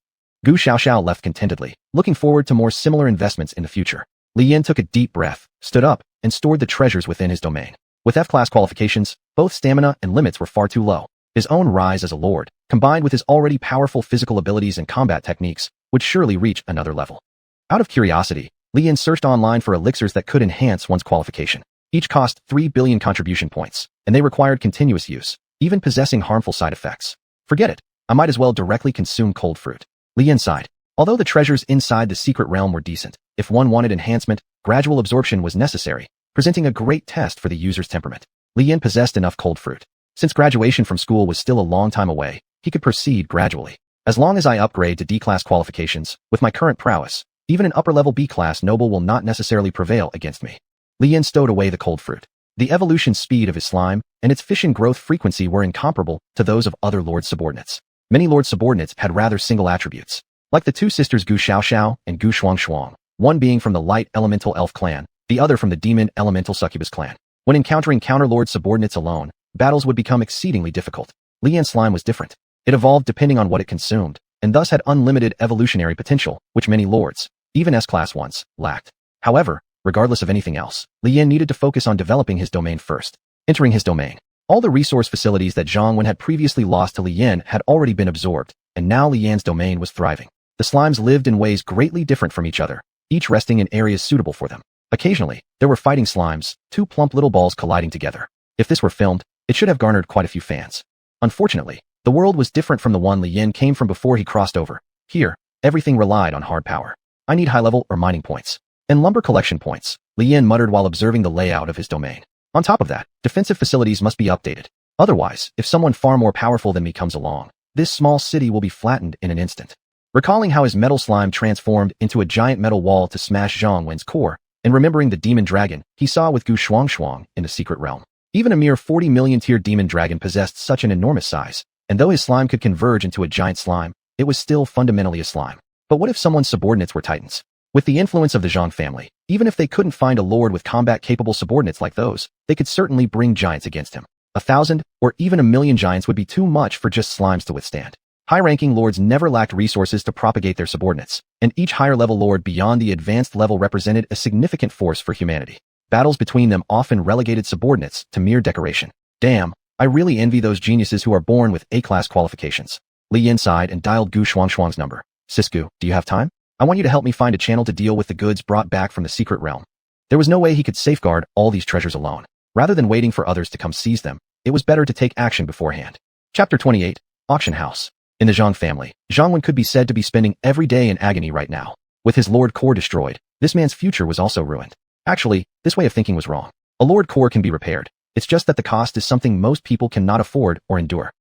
[SPEAKER 1] Gu Xiaoxiao left contentedly, looking forward to more similar investments in the future. Li Yan took a deep breath, stood up, and stored the treasures within his domain. With F-class qualifications, both stamina and limits were far too low. His own rise as a lord, combined with his already powerful physical abilities and combat techniques, would surely reach another level. Out of curiosity, Li Yan searched online for elixirs that could enhance one's qualification. Each cost 3 billion contribution points, and they required continuous use, even possessing harmful side effects. Forget it, I might as well directly consume cold fruit. Li Yan sighed. Although the treasures inside the secret realm were decent, if one wanted enhancement, gradual absorption was necessary, presenting a great test for the user's temperament. Li Yan possessed enough cold fruit. Since graduation from school was still a long time away, he could proceed gradually. As long as I upgrade to D-class qualifications, with my current prowess, even an upper-level B-class noble will not necessarily prevail against me. Li Yan stowed away the cold fruit. The evolution speed of his slime and its fission growth frequency were incomparable to those of other lord subordinates. Many lord subordinates had rather single attributes, like the two sisters Gu Xiaoxiao and Gu Xuanhuan, one being from the light elemental elf clan, the other from the demon elemental succubus clan. When encountering counter-lord subordinates alone, battles would become exceedingly difficult. Li Yan's slime was different. It evolved depending on what it consumed, and thus had unlimited evolutionary potential, which many lords, even S-class ones, lacked. However, regardless of anything else, Li Yan needed to focus on developing his domain first. Entering his domain, all the resource facilities that Xuanhuan had previously lost to Li Yan had already been absorbed, and now Li Yan's domain was thriving. The slimes lived in ways greatly different from each other, each resting in areas suitable for them. Occasionally, there were fighting slimes, two plump little balls colliding together. If this were filmed, it should have garnered quite a few fans. Unfortunately, the world was different from the one Li Yan came from before he crossed over. Here, everything relied on hard power. I need high-level or mining points. And lumber collection points, Li Yan muttered while observing the layout of his domain. On top of that, defensive facilities must be updated. Otherwise, if someone far more powerful than me comes along, this small city will be flattened in an instant. Recalling how his metal slime transformed into a giant metal wall to smash Xuanhuan's core, and remembering the demon dragon he saw with Gu Xuanhuan in the secret realm. Even a mere 40 million tier demon dragon possessed such an enormous size, and though his slime could converge into a giant slime, it was still fundamentally a slime. But what if someone's subordinates were titans? With the influence of the Zhang family, even if they couldn't find a lord with combat-capable subordinates like those, they could certainly bring giants against him. 1,000, or even 1,000,000 giants would be too much for just slimes to withstand. High-ranking lords never lacked resources to propagate their subordinates, and each higher-level lord beyond the advanced level represented a significant force for humanity. Battles between them often relegated subordinates to mere decoration. Damn, I really envy those geniuses who are born with A-class qualifications. Li Yan sighed and dialed Gu Xuanhuan's number. Sisgu, do you have time? I want you to help me find a channel to deal with the goods brought back from the secret realm. There was no way he could safeguard all these treasures alone. Rather than waiting for others to come seize them, it was better to take action beforehand. Chapter 28, Auction House. In the Zhang family, Xuanhuan could be said to be spending every day in agony right now. With his lord core destroyed, this man's future was also ruined. Actually, this way of thinking was wrong. A lord core can be repaired. It's just that the cost is something most people cannot afford or endure.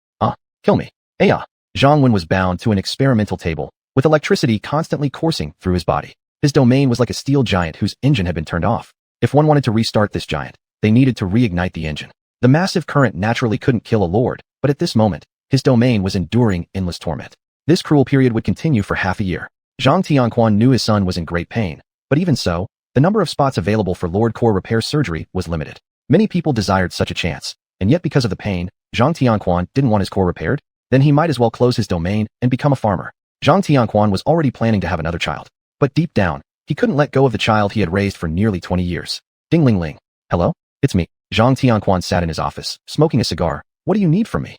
[SPEAKER 1] Kill me. Xuanhuan was bound to an experimental table, with electricity constantly coursing through his body. His domain was like a steel giant whose engine had been turned off. If one wanted to restart this giant, they needed to reignite the engine. The massive current naturally couldn't kill a lord, but at this moment, his domain was enduring endless torment. This cruel period would continue for half a year. Zhang Tianquan knew his son was in great pain, But even so, the number of spots available for Lord Core repair surgery was limited. Many people desired such a chance, and yet because of the pain, Zhang Tianquan didn't want his core repaired. Then he might as well close his domain and become a farmer. Zhang Tianquan was already planning to have another child. But deep down, he couldn't let go of the child he had raised for nearly 20 years. Ding ling ling. Hello? It's me. Zhang Tianquan sat in his office, smoking a cigar. What do you need from me?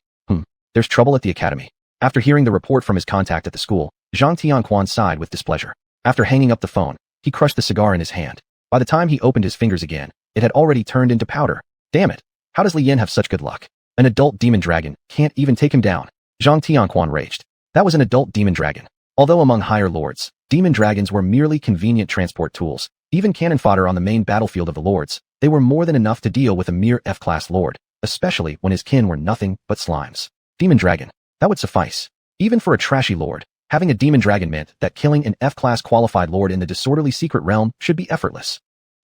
[SPEAKER 1] There's trouble at the academy. After hearing the report from his contact at the school, Zhang Tianquan sighed with displeasure. After hanging up the phone, he crushed the cigar in his hand. By the time he opened his fingers again, it had already turned into powder. Damn it. How does Li Yin have such good luck? An adult demon dragon can't even take him down. Zhang Tianquan raged. That was an adult demon dragon. Although among higher lords, demon dragons were merely convenient transport tools, even cannon fodder on the main battlefield of the lords, they were more than enough to deal with a mere F-class lord, especially when his kin were nothing but slimes. Demon dragon. That would suffice. Even for a trashy lord, having a demon dragon meant that killing an F-class qualified lord in the disorderly secret realm should be effortless.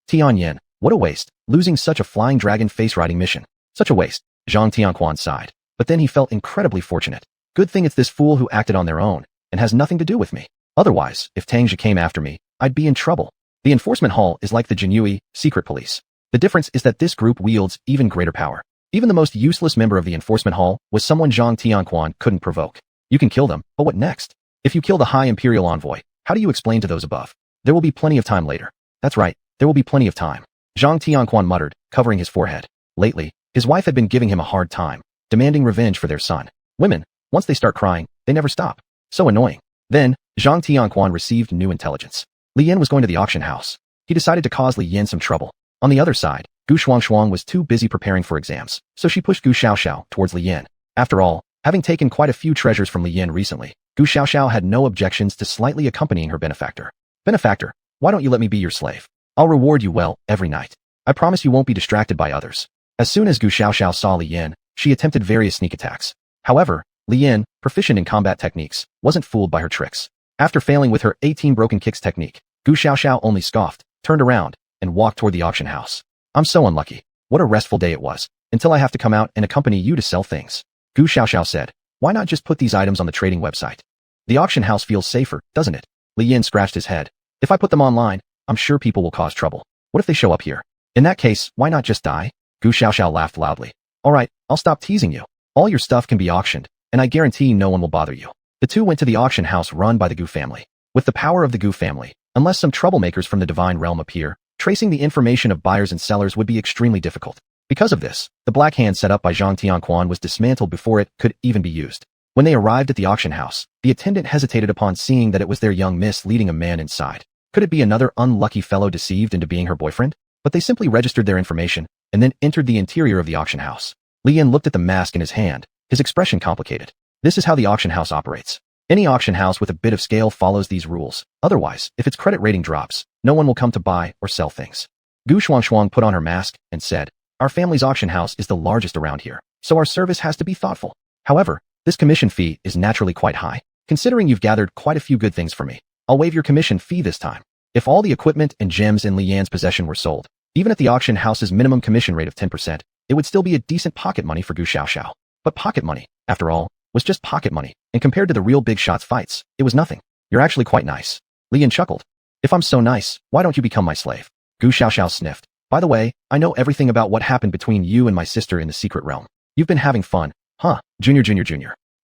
[SPEAKER 1] Tianyan, what a waste, losing such a flying dragon face-riding mission. Such a waste, Zhang Tianquan sighed. But then he felt incredibly fortunate. Good thing it's this fool who acted on their own, and has nothing to do with me. Otherwise, if Tangzhe came after me, I'd be in trouble. The enforcement hall is like the Jinyui secret police. The difference is that this group wields even greater power. Even the most useless member of the enforcement hall was someone Zhang Tianquan couldn't provoke. You can kill them, but what next? If you kill the High Imperial Envoy, how do you explain to those above? There will be plenty of time later. That's right, there will be plenty of time. Zhang Tianquan muttered, covering his forehead. Lately, his wife had been giving him a hard time, demanding revenge for their son. Women, once they start crying, they never stop. So annoying. Then, Zhang Tianquan received new intelligence. Li Yin was going to the auction house. He decided to cause Li Yin some trouble. On the other side, xuanhuan was too busy preparing for exams, so she pushed Gu Xiaoxiao towards Li Yin. After all, having taken quite a few treasures from Li Yin recently, Gu Xiaoxiao had no objections to slightly accompanying her benefactor. Benefactor, why don't you let me be your slave? I'll reward you well every night. I promise you won't be distracted by others. As soon as Gu Xiaoxiao saw Li Yin, she attempted various sneak attacks. However, Li Yin, proficient in combat techniques, wasn't fooled by her tricks. After failing with her 18 broken kicks technique, Gu Xiaoxiao only scoffed, turned around, and walked toward the auction house. I'm so unlucky. What a restful day it was, until I have to come out and accompany you to sell things. Gu Xiaoxiao said, why not just put these items on the trading website? The auction house feels safer, doesn't it? Li Yin scratched his head. If I put them online, I'm sure people will cause trouble. What if they show up here? In that case, why not just die? Gu Xiaoxiao laughed loudly. All right, I'll stop teasing you. All your stuff can be auctioned, and I guarantee no one will bother you. The two went to the auction house run by the Gu family. With the power of the Gu family, unless some troublemakers from the divine realm appear, tracing the information of buyers and sellers would be extremely difficult. Because of this, the black hand set up by Zhang Tianquan was dismantled before it could even be used. When they arrived at the auction house, the attendant hesitated upon seeing that it was their young miss leading a man inside. Could it be another unlucky fellow deceived into being her boyfriend? But they simply registered their information, and then entered the interior of the auction house. Li Yin looked at the mask in his hand, his expression complicated. This is how the auction house operates. Any auction house with a bit of scale follows these rules. Otherwise, if its credit rating drops, no one will come to buy or sell things. Gu Xuanhuan put on her mask and said, our family's auction house is the largest around here, so our service has to be thoughtful. However, this commission fee is naturally quite high. Considering you've gathered quite a few good things for me, I'll waive your commission fee this time. If all the equipment and gems in Li Yan's possession were sold, even at the auction house's minimum commission rate of 10%, it would still be a decent pocket money for Gu Xiaoxiao. But pocket money, after all, was just pocket money, and compared to the real big shots fights, it was nothing. You're actually quite nice. Li Yan chuckled. If I'm so nice, why don't you become my slave? Gu Xiaoxiao sniffed. By the way, I know everything about what happened between you and my sister in the secret realm. You've been having fun, huh? Junior.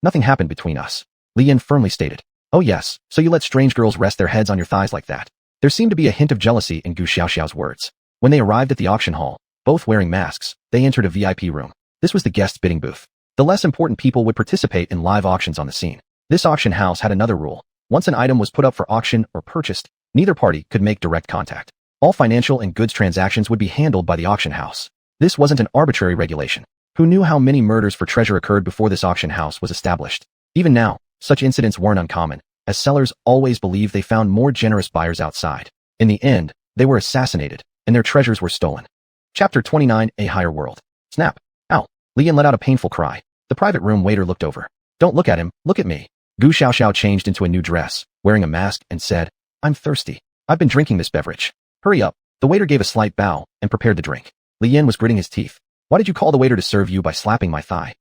[SPEAKER 1] Nothing happened between us. Li Yan firmly stated. Oh yes, so you let strange girls rest their heads on your thighs like that. There seemed to be a hint of jealousy in Gu Xiaoxiao's words. When they arrived at the auction hall, both wearing masks, they entered a VIP room. This was the guest bidding booth. The less important people would participate in live auctions on the scene. This auction house had another rule. Once an item was put up for auction or purchased, neither party could make direct contact. All financial and goods transactions would be handled by the auction house. This wasn't an arbitrary regulation. Who knew how many murders for treasure occurred before this auction house was established? Even now, such incidents weren't uncommon, as sellers always believed they found more generous buyers outside. In the end, they were assassinated, and their treasures were stolen. Chapter 29, A Higher World. Snap. Ow. Li Yan let out a painful cry. The private room waiter looked over. Don't look at him, look at me. Gu Xiaoxiao changed into a new dress, wearing a mask, and said, I'm thirsty. I've been drinking this beverage. Hurry up. The waiter gave a slight bow, and prepared the drink. Li Yan was gritting his teeth. Why did you call the waiter to serve you by slapping my thigh?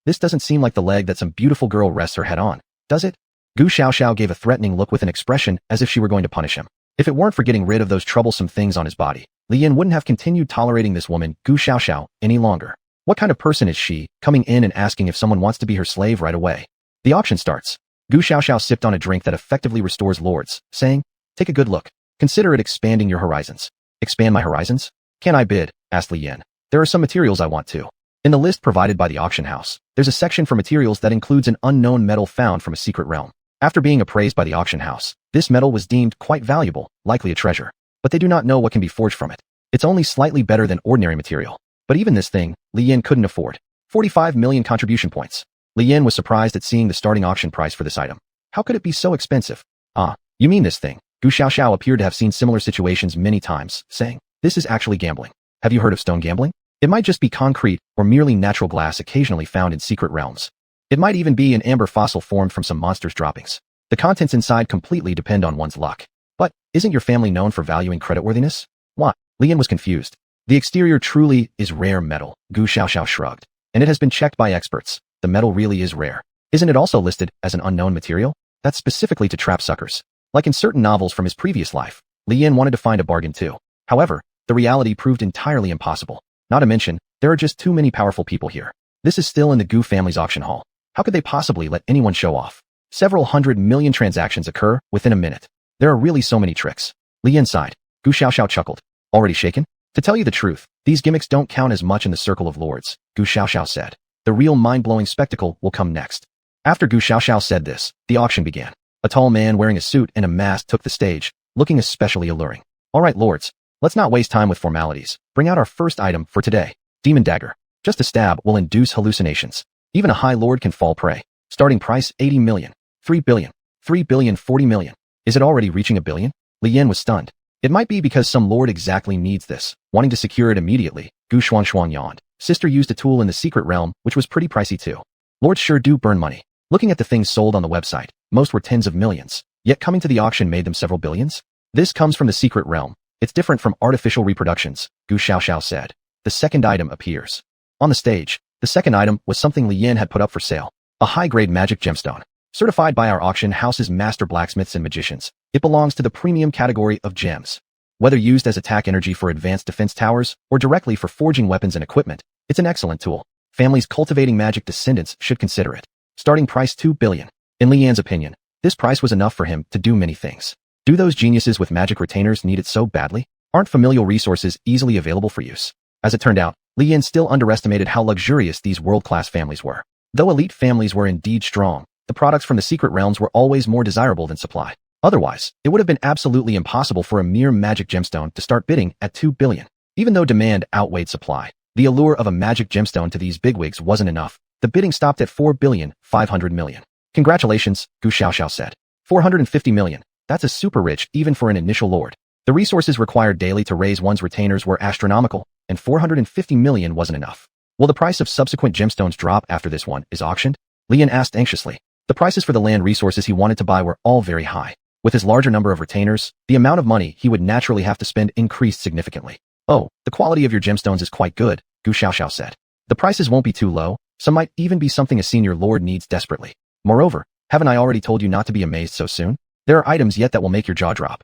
[SPEAKER 1] This doesn't seem like the leg that some beautiful girl rests her head on, does it? Gu Xiaoxiao gave a threatening look with an expression as if she were going to punish him. If it weren't for getting rid of those troublesome things on his body, Li Yin wouldn't have continued tolerating this woman, Gu Xiaoxiao, any longer. What kind of person is she, coming in and asking if someone wants to be her slave right away? The auction starts. Gu Xiaoxiao sipped on a drink that effectively restores lords, saying, "Take a good look. Consider it expanding your horizons." "Expand my horizons? Can I bid?" asked Li Yin. "There are some materials I want to." In the list provided by the auction house, there's a section for materials that includes an unknown metal found from a secret realm. After being appraised by the auction house, this metal was deemed quite valuable, likely a treasure. But they do not know what can be forged from it. It's only slightly better than ordinary material. But even this thing, Li Yin couldn't afford. 45 million contribution points. Li Yin was surprised at seeing the starting auction price for this item. How could it be so expensive? "Ah, you mean this thing?" Gu Xiaoxiao appeared to have seen similar situations many times, saying, "This is actually gambling. Have you heard of stone gambling? It might just be concrete or merely natural glass occasionally found in secret realms. It might even be an amber fossil formed from some monster's droppings. The contents inside completely depend on one's luck. But isn't your family known for valuing creditworthiness?" What? Li Yin was confused. "The exterior truly is rare metal," Gu Xiaoxiao shrugged. "And it has been checked by experts. The metal really is rare. Isn't it also listed as an unknown material? That's specifically to trap suckers. Like in certain novels from his previous life, Li Yin wanted to find a bargain too. However, the reality proved entirely impossible. Not to mention, there are just too many powerful people here. This is still in the Gu family's auction hall. How could they possibly let anyone show off? Several 100 million transactions occur within a minute. There are really so many tricks." Li Yin sighed. Gu Xiaoxiao chuckled. "Already shaken? To tell you the truth, these gimmicks don't count as much in the circle of lords," Gu Xiaoxiao said. "The real mind-blowing spectacle will come next." After Gu Xiaoxiao said this, the auction began. A tall man wearing a suit and a mask took the stage, looking especially alluring. "All right, lords, let's not waste time with formalities. Bring out our first item for today. Demon dagger. Just a stab will induce hallucinations. Even a high lord can fall prey. Starting price 80 million. 3 billion. 3 billion 40 million. Is it already reaching a billion?" Li Yin was stunned. It might be because some lord exactly needs this, wanting to secure it immediately. Gu Xuanhuan yawned. Sister used a tool in the secret realm, which was pretty pricey too. Lords sure do burn money. Looking at the things sold on the website, most were tens of millions, yet coming to the auction made them several billions? "This comes from the secret realm. It's different from artificial reproductions," Gu Xiaoxiao said. The second item appears. On the stage, the second item was something Li Yin had put up for sale. A high-grade magic gemstone. Certified by our auction house's master blacksmiths and magicians, it belongs to the premium category of gems. Whether used as attack energy for advanced defense towers or directly for forging weapons and equipment, it's an excellent tool. Families cultivating magic descendants should consider it. Starting price 2 billion. In Li Yan's opinion, this price was enough for him to do many things. Do those geniuses with magic retainers need it so badly? Aren't familial resources easily available for use? As it turned out, Li Yin still underestimated how luxurious these world-class families were. Though elite families were indeed strong, the products from the secret realms were always more desirable than supply. Otherwise, it would have been absolutely impossible for a mere magic gemstone to start bidding at 2 billion. Even though demand outweighed supply, the allure of a magic gemstone to these bigwigs wasn't enough. The bidding stopped at 4 billion 500 million. "Congratulations," Gu Xiaoxiao said. 450 million. That's a super rich even for an initial lord. The resources required daily to raise one's retainers were astronomical, and 450 million wasn't enough. "Will the price of subsequent gemstones drop after this one is auctioned?" Li Yin asked anxiously. The prices for the land resources he wanted to buy were all very high. With his larger number of retainers, the amount of money he would naturally have to spend increased significantly. "Oh, the quality of your gemstones is quite good," Gu Xiaoxiao said. "The prices won't be too low. Some might even be something a senior lord needs desperately. Moreover, haven't I already told you not to be amazed so soon? There are items yet that will make your jaw drop."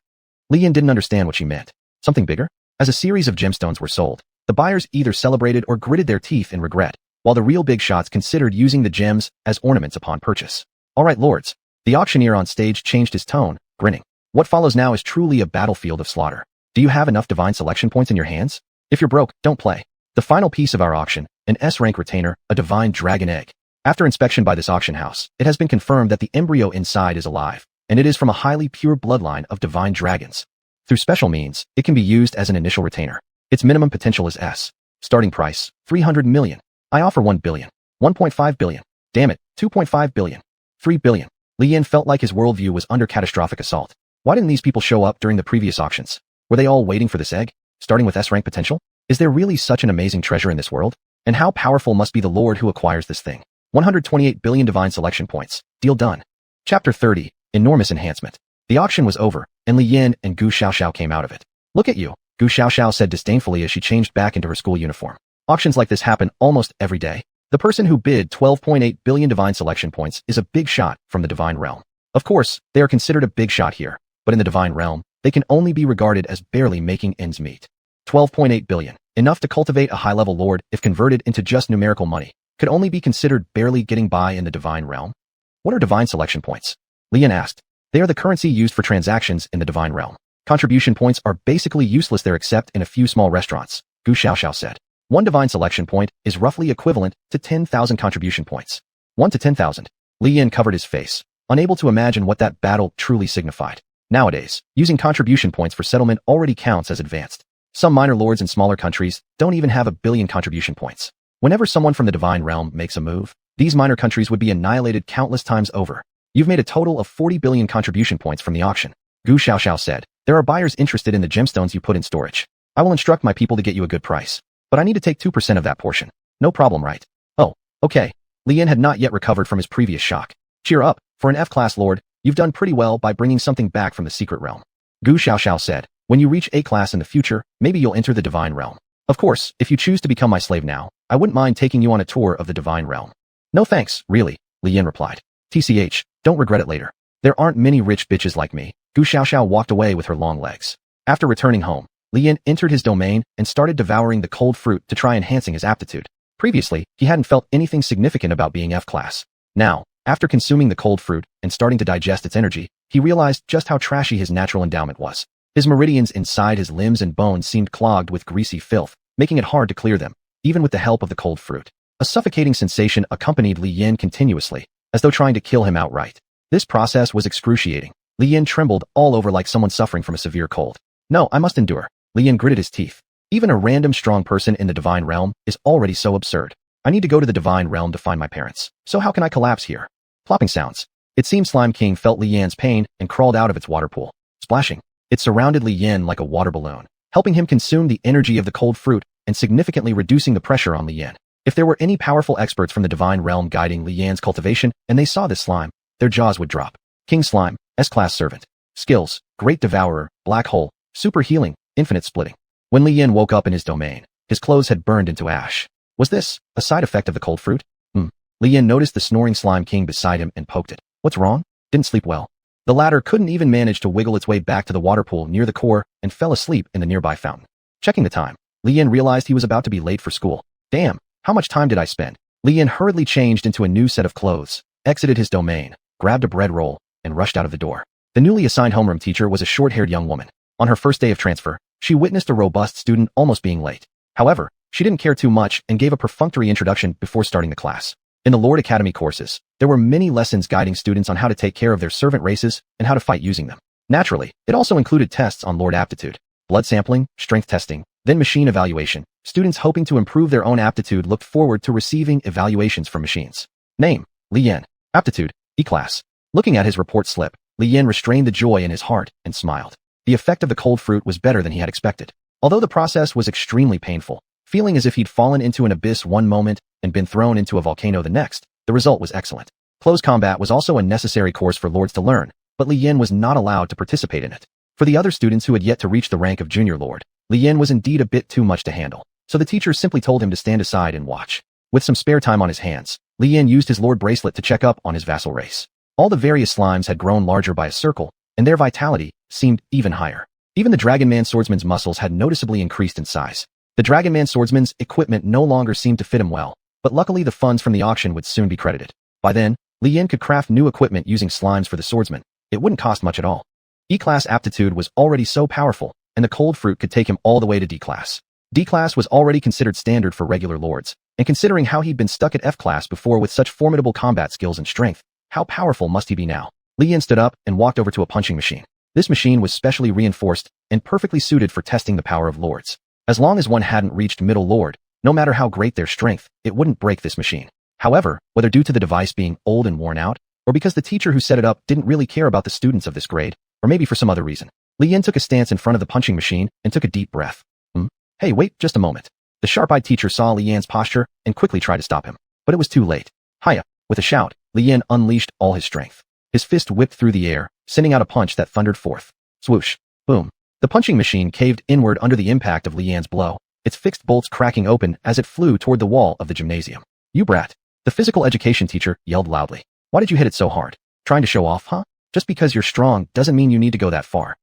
[SPEAKER 1] Li Yin didn't understand what she meant. Something bigger? As a series of gemstones were sold, the buyers either celebrated or gritted their teeth in regret, while the real big shots considered using the gems as ornaments upon purchase. "All right, lords." The auctioneer on stage changed his tone, grinning. "What follows now is truly a battlefield of slaughter. Do you have enough divine selection points in your hands? If you're broke, don't play. The final piece of our auction, an S-rank retainer, a divine dragon egg. After inspection by this auction house, it has been confirmed that the embryo inside is alive, and it is from a highly pure bloodline of divine dragons. Through special means, it can be used as an initial retainer. Its minimum potential is S. Starting price, 300 million. I offer 1 billion. 1.5 billion. Damn it, 2.5 billion. 3 billion. Li Yin felt like his worldview was under catastrophic assault. Why didn't these people show up during the previous auctions? Were they all waiting for this egg? Starting with S-rank potential? Is there really such an amazing treasure in this world? And how powerful must be the lord who acquires this thing? 128 billion divine selection points. Deal done. Chapter 30. Enormous enhancement. The auction was over, and Li Yin and Gu Xiaoxiao came out of it. "Look at you," Gu Xiaoxiao said disdainfully as she changed back into her school uniform. "Auctions like this happen almost every day. The person who bid 12.8 billion divine selection points is a big shot from the divine realm. Of course, they are considered a big shot here, but in the divine realm, they can only be regarded as barely making ends meet. 12.8 billion, enough to cultivate a high-level lord if converted into just numerical money, could only be considered barely getting by in the divine realm. What are divine selection points? Lian asked. They are the currency used for transactions in the divine realm. Contribution points are basically useless there except in a few small restaurants, Gu Xiaoxiao said. One divine selection point is roughly equivalent to 10,000 contribution points. 1 to 10,000. Lian covered his face, unable to imagine what that battle truly signified. Nowadays, using contribution points for settlement already counts as advanced. Some minor lords in smaller countries don't even have 1 billion contribution points. Whenever someone from the divine realm makes a move, these minor countries would be annihilated countless times over. You've made a total of 40 billion contribution points from the auction, Gu Xiaoxiao said. There are buyers interested in the gemstones you put in storage. I will instruct my people to get you a good price. But I need to take 2% of that portion. No problem, right? Oh, okay. Lian had not yet recovered from his previous shock. Cheer up, for an F-class lord, you've done pretty well by bringing something back from the secret realm. Gu Xiaoxiao said, when you reach A-class in the future, maybe you'll enter the divine realm. Of course, if you choose to become my slave now, I wouldn't mind taking you on a tour of the divine realm. No thanks, really, Lian replied. TCH, don't regret it later. There aren't many rich bitches like me. Gu Xiaoxiao walked away with her long legs. After returning home, Lian entered his domain and started devouring the cold fruit to try enhancing his aptitude. Previously, he hadn't felt anything significant about being F-class. Now, after consuming the cold fruit and starting to digest its energy, he realized just how trashy his natural endowment was. His meridians inside his limbs and bones seemed clogged with greasy filth, making it hard to clear them, even with the help of the cold fruit. A suffocating sensation accompanied Lian continuously, as though trying to kill him outright. This process was excruciating. Lian trembled all over like someone suffering from a severe cold. No, I must endure. Lian gritted his teeth. Even a random strong person in the divine realm is already so absurd. I need to go to the divine realm to find my parents. So how can I collapse here? Plopping sounds. It seemed Slime King felt Lian's pain and crawled out of its water pool. Splashing. It surrounded Lian like a water balloon, helping him consume the energy of the cold fruit and significantly reducing the pressure on Lian. If there were any powerful experts from the divine realm guiding Lian's cultivation and they saw this slime, their jaws would drop. King Slime, S-class servant. Skills, Great Devourer, Black Hole, Super Healing, Infinite Splitting. When Lian woke up in his domain, his clothes had burned into ash. Was this a side effect of the cold fruit? Lian noticed the snoring Slime King beside him and poked it. What's wrong? Didn't sleep well. The latter couldn't even manage to wiggle its way back to the water pool near the core and fell asleep in the nearby fountain. Checking the time, Lian realized he was about to be late for school. Damn, how much time did I spend? Lian hurriedly changed into a new set of clothes, exited his domain, grabbed a bread roll, and rushed out of the door. The newly assigned homeroom teacher was a short-haired young woman. On her first day of transfer, she witnessed a robust student almost being late. However, she didn't care too much and gave a perfunctory introduction before starting the class. In the Lord Academy courses, there were many lessons guiding students on how to take care of their servant races and how to fight using them. Naturally, it also included tests on Lord aptitude, blood sampling, strength testing, then machine evaluation. Students hoping to improve their own aptitude looked forward to receiving evaluations from machines. Name, Lian. Aptitude, E-class. Looking at his report slip, Lian restrained the joy in his heart and smiled. The effect of the cold fruit was better than he had expected. Although the process was extremely painful, feeling as if he'd fallen into an abyss one moment and been thrown into a volcano the next, the result was excellent. Close combat was also a necessary course for lords to learn, but Lian was not allowed to participate in it. For the other students who had yet to reach the rank of junior lord, Lian was indeed a bit too much to handle, so the teacher simply told him to stand aside and watch. With some spare time on his hands, Lian used his lord bracelet to check up on his vassal race. All the various slimes had grown larger by a circle, and their vitality seemed even higher. Even the Dragon Man swordsman's muscles had noticeably increased in size. The Dragon Man swordsman's equipment no longer seemed to fit him well, but luckily the funds from the auction would soon be credited. By then, Lian could craft new equipment using slimes for the swordsman. It wouldn't cost much at all. E-class aptitude was already so powerful, and the cold fruit could take him all the way to D-class. D-class was already considered standard for regular lords, and considering how he'd been stuck at F-class before with such formidable combat skills and strength, how powerful must he be now? Lian stood up and walked over to a punching machine. This machine was specially reinforced and perfectly suited for testing the power of lords. As long as one hadn't reached middle lord, no matter how great their strength, it wouldn't break this machine. However, whether due to the device being old and worn out, or because the teacher who set it up didn't really care about the students of this grade, or maybe for some other reason, Lian took a stance in front of the punching machine and took a deep breath. Hey, wait just a moment. The sharp-eyed teacher saw Lian's posture and quickly tried to stop him. But it was too late. Hiya! With a shout, Lian unleashed all his strength. His fist whipped through the air, sending out a punch that thundered forth. Swoosh. Boom. The punching machine caved inward under the impact of Lian's blow, its fixed bolts cracking open as it flew toward the wall of the gymnasium. You brat. The physical education teacher yelled loudly. Why did you hit it so hard? Trying to show off, huh? Just because you're strong doesn't mean you need to go that far.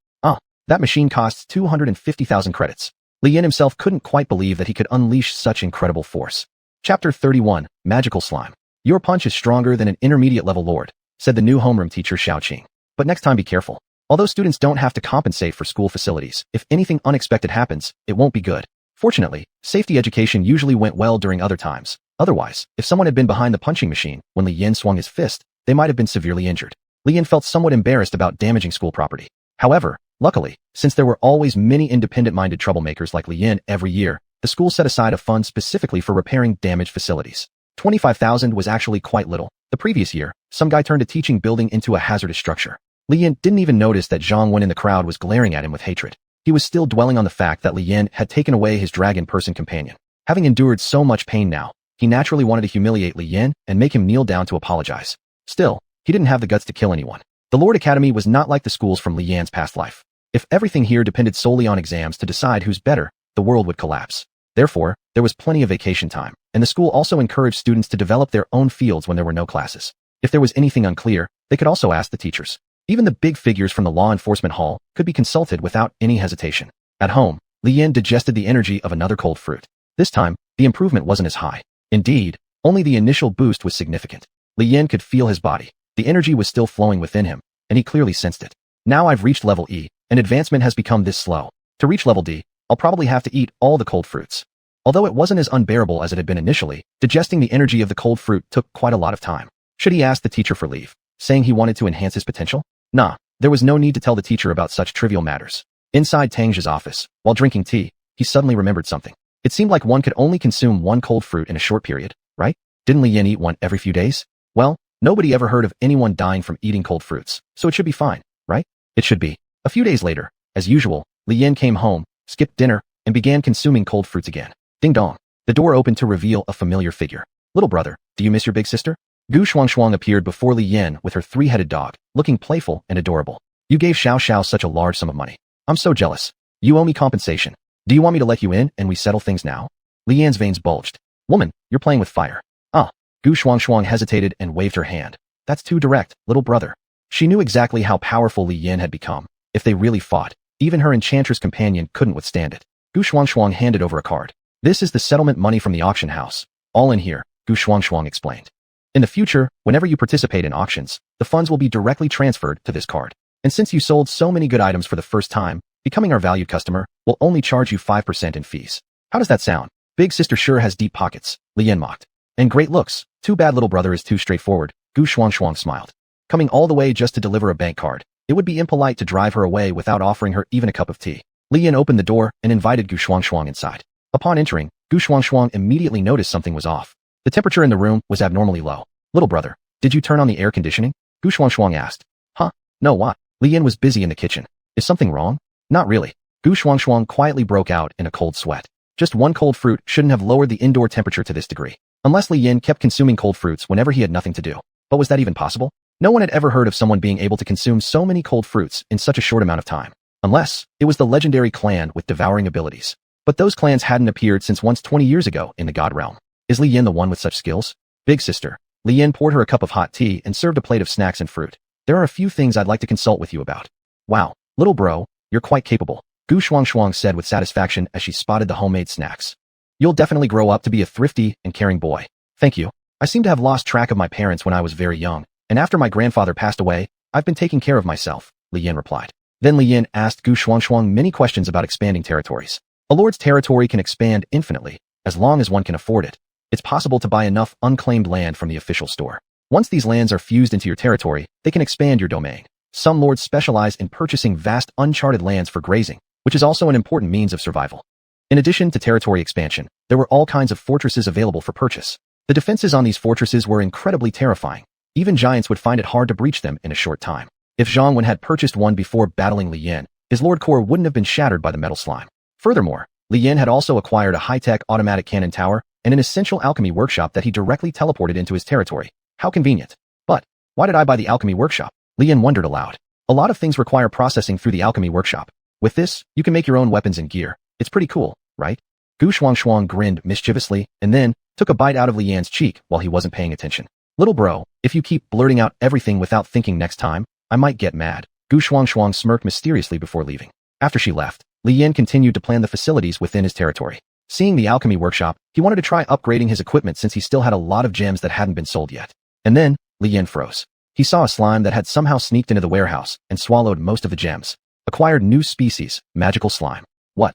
[SPEAKER 1] That machine costs 250,000 credits. Li Yin himself couldn't quite believe that he could unleash such incredible force. Chapter 31, Magical Slime. Your punch is stronger than an intermediate-level lord, said the new homeroom teacher Xiao Qing. But next time be careful. Although students don't have to compensate for school facilities, if anything unexpected happens, it won't be good. Fortunately, safety education usually went well during other times. Otherwise, if someone had been behind the punching machine when Li Yin swung his fist, they might have been severely injured. Li Yin felt somewhat embarrassed about damaging school property. However, luckily, since there were always many independent-minded troublemakers like Li Yin every year, the school set aside a fund specifically for repairing damaged facilities. 25,000 was actually quite little. The previous year, some guy turned a teaching building into a hazardous structure. Li Yin didn't even notice that Xuanhuan in the crowd was glaring at him with hatred. He was still dwelling on the fact that Li Yin had taken away his dragon-person companion. Having endured so much pain now, he naturally wanted to humiliate Li Yin and make him kneel down to apologize. Still, he didn't have the guts to kill anyone. The Lord Academy was not like the schools from Li Yan's past life. If everything here depended solely on exams to decide who's better, the world would collapse. Therefore, there was plenty of vacation time, and the school also encouraged students to develop their own fields when there were no classes. If there was anything unclear, they could also ask the teachers. Even the big figures from the law enforcement hall could be consulted without any hesitation. At home, Li Yin digested the energy of another cold fruit. This time, the improvement wasn't as high. Indeed, only the initial boost was significant. Li Yin could feel his body. The energy was still flowing within him, and he clearly sensed it. Now I've reached level E, and advancement has become this slow. To reach level D, I'll probably have to eat all the cold fruits. Although it wasn't as unbearable as it had been initially, digesting the energy of the cold fruit took quite a lot of time. Should he ask the teacher for leave, saying he wanted to enhance his potential? Nah, there was no need to tell the teacher about such trivial matters. Inside Tang's office, while drinking tea, he suddenly remembered something. It seemed like one could only consume one cold fruit in a short period, right? Didn't Li Yin eat one every few days? Well, nobody ever heard of anyone dying from eating cold fruits, so it should be fine, right? It should be. A few days later, as usual, Li Yin came home, skipped dinner, and began consuming cold fruits again. Ding dong. The door opened to reveal a familiar figure. Little brother, do you miss your big sister? Xuanhuan appeared before Li Yin with her three-headed dog, looking playful and adorable. You gave Xiao Xiao such a large sum of money. I'm so jealous. You owe me compensation. Do you want me to let you in and we settle things now? Li Yan's veins bulged. Woman, you're playing with fire. Ah. Xuanhuan hesitated and waved her hand. That's too direct, little brother. She knew exactly how powerful Li Yin had become. If they really fought, even her enchantress companion couldn't withstand it. Xuanhuan handed over a card. This is the settlement money from the auction house. All in here, Xuanhuan explained. In the future, whenever you participate in auctions, the funds will be directly transferred to this card. And since you sold so many good items for the first time, becoming our valued customer will only charge you 5% in fees. How does that sound? Big sister sure has deep pockets, Li Yin mocked. And great looks. Too bad little brother is too straightforward, Xuanhuan smiled. Coming all the way just to deliver a bank card, it would be impolite to drive her away without offering her even a cup of tea. Li Yin opened the door and invited Xuanhuan inside. Upon entering, Xuanhuan immediately noticed something was off. The temperature in the room was abnormally low. Little brother, did you turn on the air conditioning? Xuanhuan asked. Huh? No, what? Li Yin was busy in the kitchen. Is something wrong? Not really. Xuanhuan quietly broke out in a cold sweat. Just one cold fruit shouldn't have lowered the indoor temperature to this degree. Unless Li Yin kept consuming cold fruits whenever he had nothing to do. But was that even possible? No one had ever heard of someone being able to consume so many cold fruits in such a short amount of time. Unless it was the legendary clan with devouring abilities. But those clans hadn't appeared since once 20 years ago in the God Realm. Is Li Yin the one with such skills? Big sister. Li Yin poured her a cup of hot tea and served a plate of snacks and fruit. There are a few things I'd like to consult with you about. Wow, little bro, you're quite capable, Xuanhuan said with satisfaction as she spotted the homemade snacks. You'll definitely grow up to be a thrifty and caring boy. Thank you. I seem to have lost track of my parents when I was very young, and after my grandfather passed away, I've been taking care of myself, Li Yin replied. Then Li Yin asked Xuanhuan many questions about expanding territories. A lord's territory can expand infinitely, as long as one can afford it. It's possible to buy enough unclaimed land from the official store. Once these lands are fused into your territory, they can expand your domain. Some lords specialize in purchasing vast uncharted lands for grazing, which is also an important means of survival. In addition to territory expansion, there were all kinds of fortresses available for purchase. The defenses on these fortresses were incredibly terrifying. Even giants would find it hard to breach them in a short time. If Xuanhuan had purchased one before battling Li Yin, his lord core wouldn't have been shattered by the metal slime. Furthermore, Li Yin had also acquired a high-tech automatic cannon tower and an essential alchemy workshop that he directly teleported into his territory. How convenient. But why did I buy the alchemy workshop? Li Yin wondered aloud. A lot of things require processing through the alchemy workshop. With this, you can make your own weapons and gear. It's pretty cool, right? Xuanhuan grinned mischievously and then took a bite out of Li Yan's cheek while he wasn't paying attention. Little bro, if you keep blurting out everything without thinking next time, I might get mad. Xuanhuan smirked mysteriously before leaving. After she left, Li Yan continued to plan the facilities within his territory. Seeing the alchemy workshop, he wanted to try upgrading his equipment since he still had a lot of gems that hadn't been sold yet. And then, Li Yan froze. He saw a slime that had somehow sneaked into the warehouse and swallowed most of the gems. Acquired new species, magical slime. What?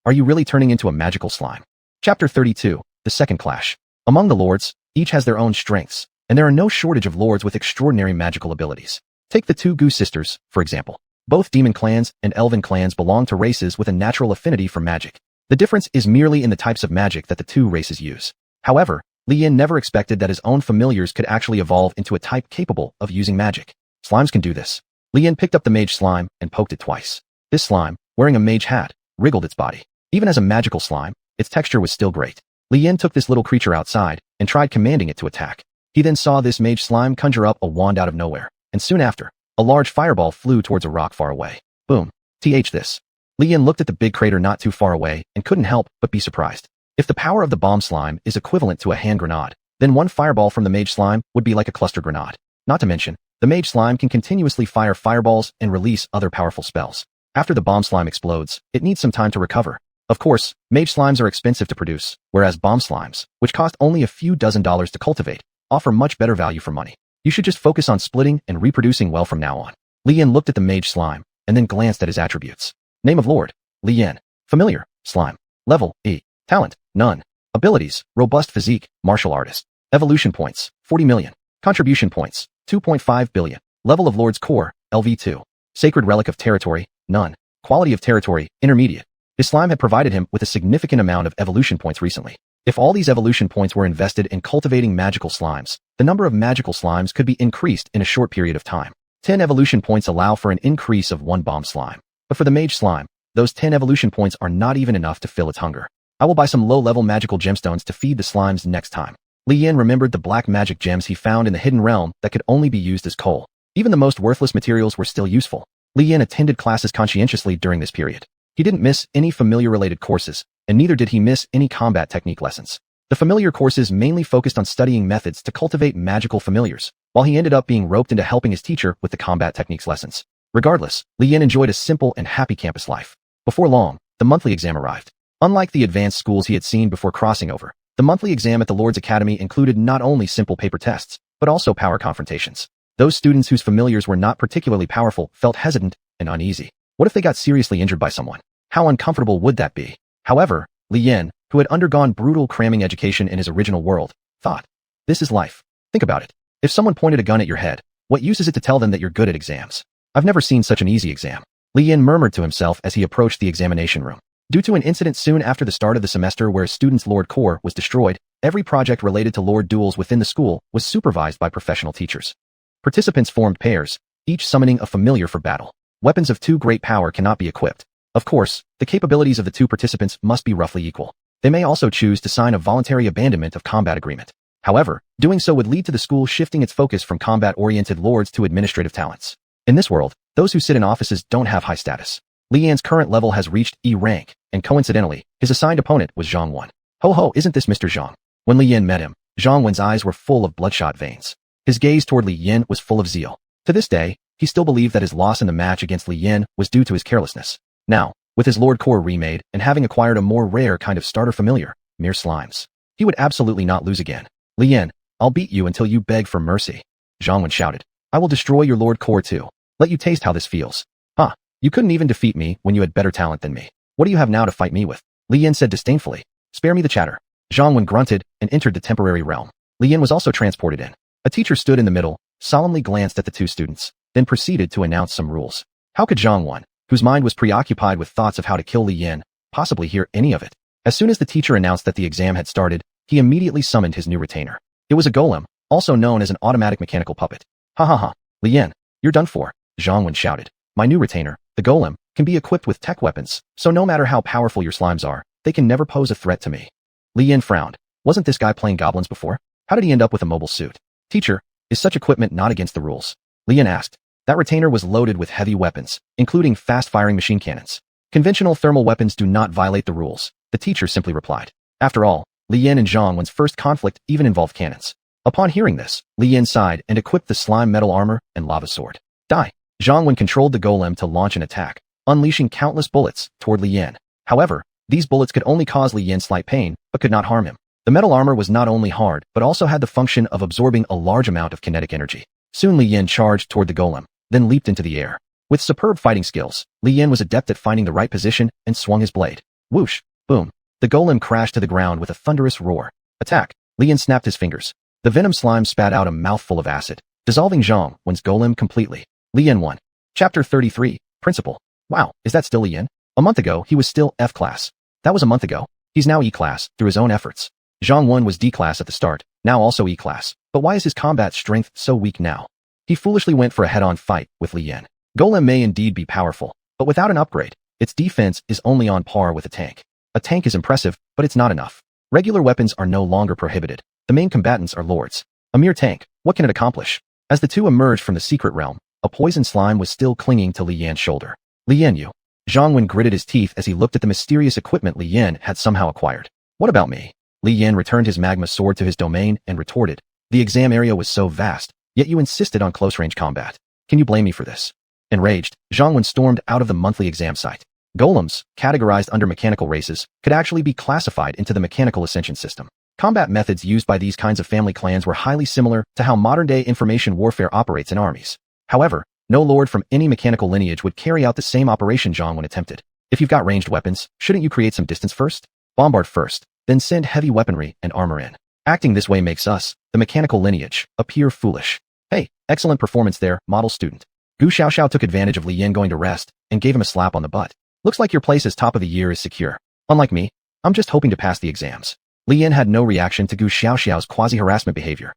[SPEAKER 1] Are you really turning into a magical slime? Chapter 32, The Second Clash. Among the lords, each has their own strengths, and there are no shortage of lords with extraordinary magical abilities. Take the two Goose sisters, for example. Both demon clans and elven clans belong to races with a natural affinity for magic. The difference is merely in the types of magic that the two races use. However, Li Yan never expected that his own familiars could actually evolve into a type capable of using magic. Slimes can do this. Li Yan picked up the mage slime and poked it twice. This slime, wearing a mage hat, wriggled its body. Even as a magical slime, its texture was still great. Li Yan took this little creature outside and tried commanding it to attack. He then saw this mage slime conjure up a wand out of nowhere, and soon after, a large fireball flew towards a rock far away. Boom. This. Li Yan looked at the big crater not too far away and couldn't help but be surprised. If the power of the bomb slime is equivalent to a hand grenade, then one fireball from the mage slime would be like a cluster grenade. Not to mention, the mage slime can continuously fire fireballs and release other powerful spells. After the bomb slime explodes, it needs some time to recover. Of course, mage slimes are expensive to produce, whereas bomb slimes, which cost only a few dozen dollars to cultivate, offer much better value for money. You should just focus on splitting and reproducing well from now on. Li Yan looked at the mage slime, and then glanced at his attributes. Name of Lord, Li Yan. Familiar, slime. Level, E. Talent, none. Abilities, robust physique, martial artist. Evolution points, 40 million. Contribution points, 2.5 billion. Level of Lord's Core, LV2. Sacred relic of territory, none. Quality of territory, intermediate. His slime had provided him with a significant amount of evolution points recently. If all these evolution points were invested in cultivating magical slimes, the number of magical slimes could be increased in a short period of time. 10 evolution points allow for an increase of 1 bomb slime. But for the mage slime, those 10 evolution points are not even enough to fill its hunger. I will buy some low-level magical gemstones to feed the slimes next time. Li Yan remembered the black magic gems he found in the hidden realm that could only be used as coal. Even the most worthless materials were still useful. Li Yan attended classes conscientiously during this period. He didn't miss any familiar-related courses, and neither did he miss any combat technique lessons. The familiar courses mainly focused on studying methods to cultivate magical familiars, while he ended up being roped into helping his teacher with the combat techniques lessons. Regardless, Li Yan enjoyed a simple and happy campus life. Before long, the monthly exam arrived. Unlike the advanced schools he had seen before crossing over, the monthly exam at the Lord's Academy included not only simple paper tests, but also power confrontations. Those students whose familiars were not particularly powerful felt hesitant and uneasy. What if they got seriously injured by someone? How uncomfortable would that be? However, Li Yan, who had undergone brutal cramming education in his original world, thought, this is life. Think about it. If someone pointed a gun at your head, what use is it to tell them that you're good at exams? I've never seen such an easy exam. Li Yan murmured to himself as he approached the examination room. Due to an incident soon after the start of the semester where a student's Lord Core was destroyed, every project related to Lord duels within the school was supervised by professional teachers. Participants formed pairs, each summoning a familiar for battle. Weapons of too great power cannot be equipped. Of course, the capabilities of the two participants must be roughly equal. They may also choose to sign a voluntary abandonment of combat agreement. However, doing so would lead to the school shifting its focus from combat-oriented lords to administrative talents. In this world, those who sit in offices don't have high status. Li Yan's current level has reached E rank, and coincidentally, his assigned opponent was Xuanhuan. Ho ho, isn't this Mr. Zhang? When Li Yan met him, Xuanhuan's eyes were full of bloodshot veins. His gaze toward Li Yan was full of zeal. To this day, he still believed that his loss in the match against Li Yan was due to his carelessness. Now, with his Lord Core remade and having acquired a more rare kind of starter familiar, mere slimes, he would absolutely not lose again. Li Yan, I'll beat you until you beg for mercy. Xuanhuan shouted. I will destroy your Lord Core too. Let you taste how this feels. Huh, you couldn't even defeat me when you had better talent than me. What do you have now to fight me with? Li Yan said disdainfully. Spare me the chatter. Xuanhuan grunted and entered the temporary realm. Li Yan was also transported in. A teacher stood in the middle, solemnly glanced at the two students, then proceeded to announce some rules. How could Xuanhuan, whose mind was preoccupied with thoughts of how to kill Li Yan, possibly hear any of it? As soon as the teacher announced that the exam had started, he immediately summoned his new retainer. It was a golem, also known as an automatic mechanical puppet. Ha ha ha, Li Yan, you're done for, Xuanhuan shouted. My new retainer, the golem, can be equipped with tech weapons, so no matter how powerful your slimes are, they can never pose a threat to me. Li Yan frowned. Wasn't this guy playing goblins before? How did he end up with a mobile suit? Teacher, is such equipment not against the rules? Li Yan asked. That retainer was loaded with heavy weapons, including fast-firing machine cannons. Conventional thermal weapons do not violate the rules, the teacher simply replied. After all, Li Yan and Xuanhuan's first conflict even involved cannons. Upon hearing this, Li Yan sighed and equipped the slime metal armor and lava sword. Die! Xuanhuan controlled the golem to launch an attack. unleashing countless bullets toward Li Yan. However, these bullets could only cause Li Yan slight pain, but could not harm him. The metal armor was not only hard, but also had the function of absorbing a large amount of kinetic energy. Soon Li Yan charged toward the golem, then leaped into the air. With superb fighting skills, Li Yan was adept at finding the right position and swung his blade. Whoosh! Boom! The golem crashed to the ground with a thunderous roar. Attack! Li Yan snapped his fingers. The venom slime spat out a mouthful of acid, dissolving Xuanhuan's golem completely. Li Yan won. Chapter 33, Principal. Wow, is that still Li Yan? A month ago, he was still F class. That was a month ago. He's now E class, through his own efforts. Xuanhuan was D class at the start, now also E class. But why is his combat strength so weak now? He foolishly went for a head-on fight with Li Yan. Golem may indeed be powerful, but without an upgrade, its defense is only on par with a tank. A tank is impressive, but it's not enough. Regular weapons are no longer prohibited. The main combatants are lords. A mere tank, what can it accomplish? As the two emerged from the secret realm, a poison slime was still clinging to Li Yan's shoulder. Li Yan, you. Xuanhuan gritted his teeth as he looked at the mysterious equipment Li Yan had somehow acquired. What about me? Li Yan returned his magma sword to his domain and retorted. The exam area was so vast, yet you insisted on close-range combat. Can you blame me for this? Enraged, Xuanhuan stormed out of the monthly exam site. Golems, categorized under mechanical races, could actually be classified into the mechanical ascension system. Combat methods used by these kinds of family clans were highly similar to how modern-day information warfare operates in armies. However, no lord from any mechanical lineage would carry out the same operation Xuanhuan attempted. If you've got ranged weapons, shouldn't you create some distance first? Bombard first, then send heavy weaponry and armor in. Acting this way makes us, the mechanical lineage, appear foolish. Hey, excellent performance there, model student. Gu Xiaoxiao took advantage of Li Yan going to rest and gave him a slap on the butt. Looks like your place as top of the year is secure. Unlike me, I'm just hoping to pass the exams. Li Yan had no reaction to Gu Xiaoxiao's quasi-harassment behavior.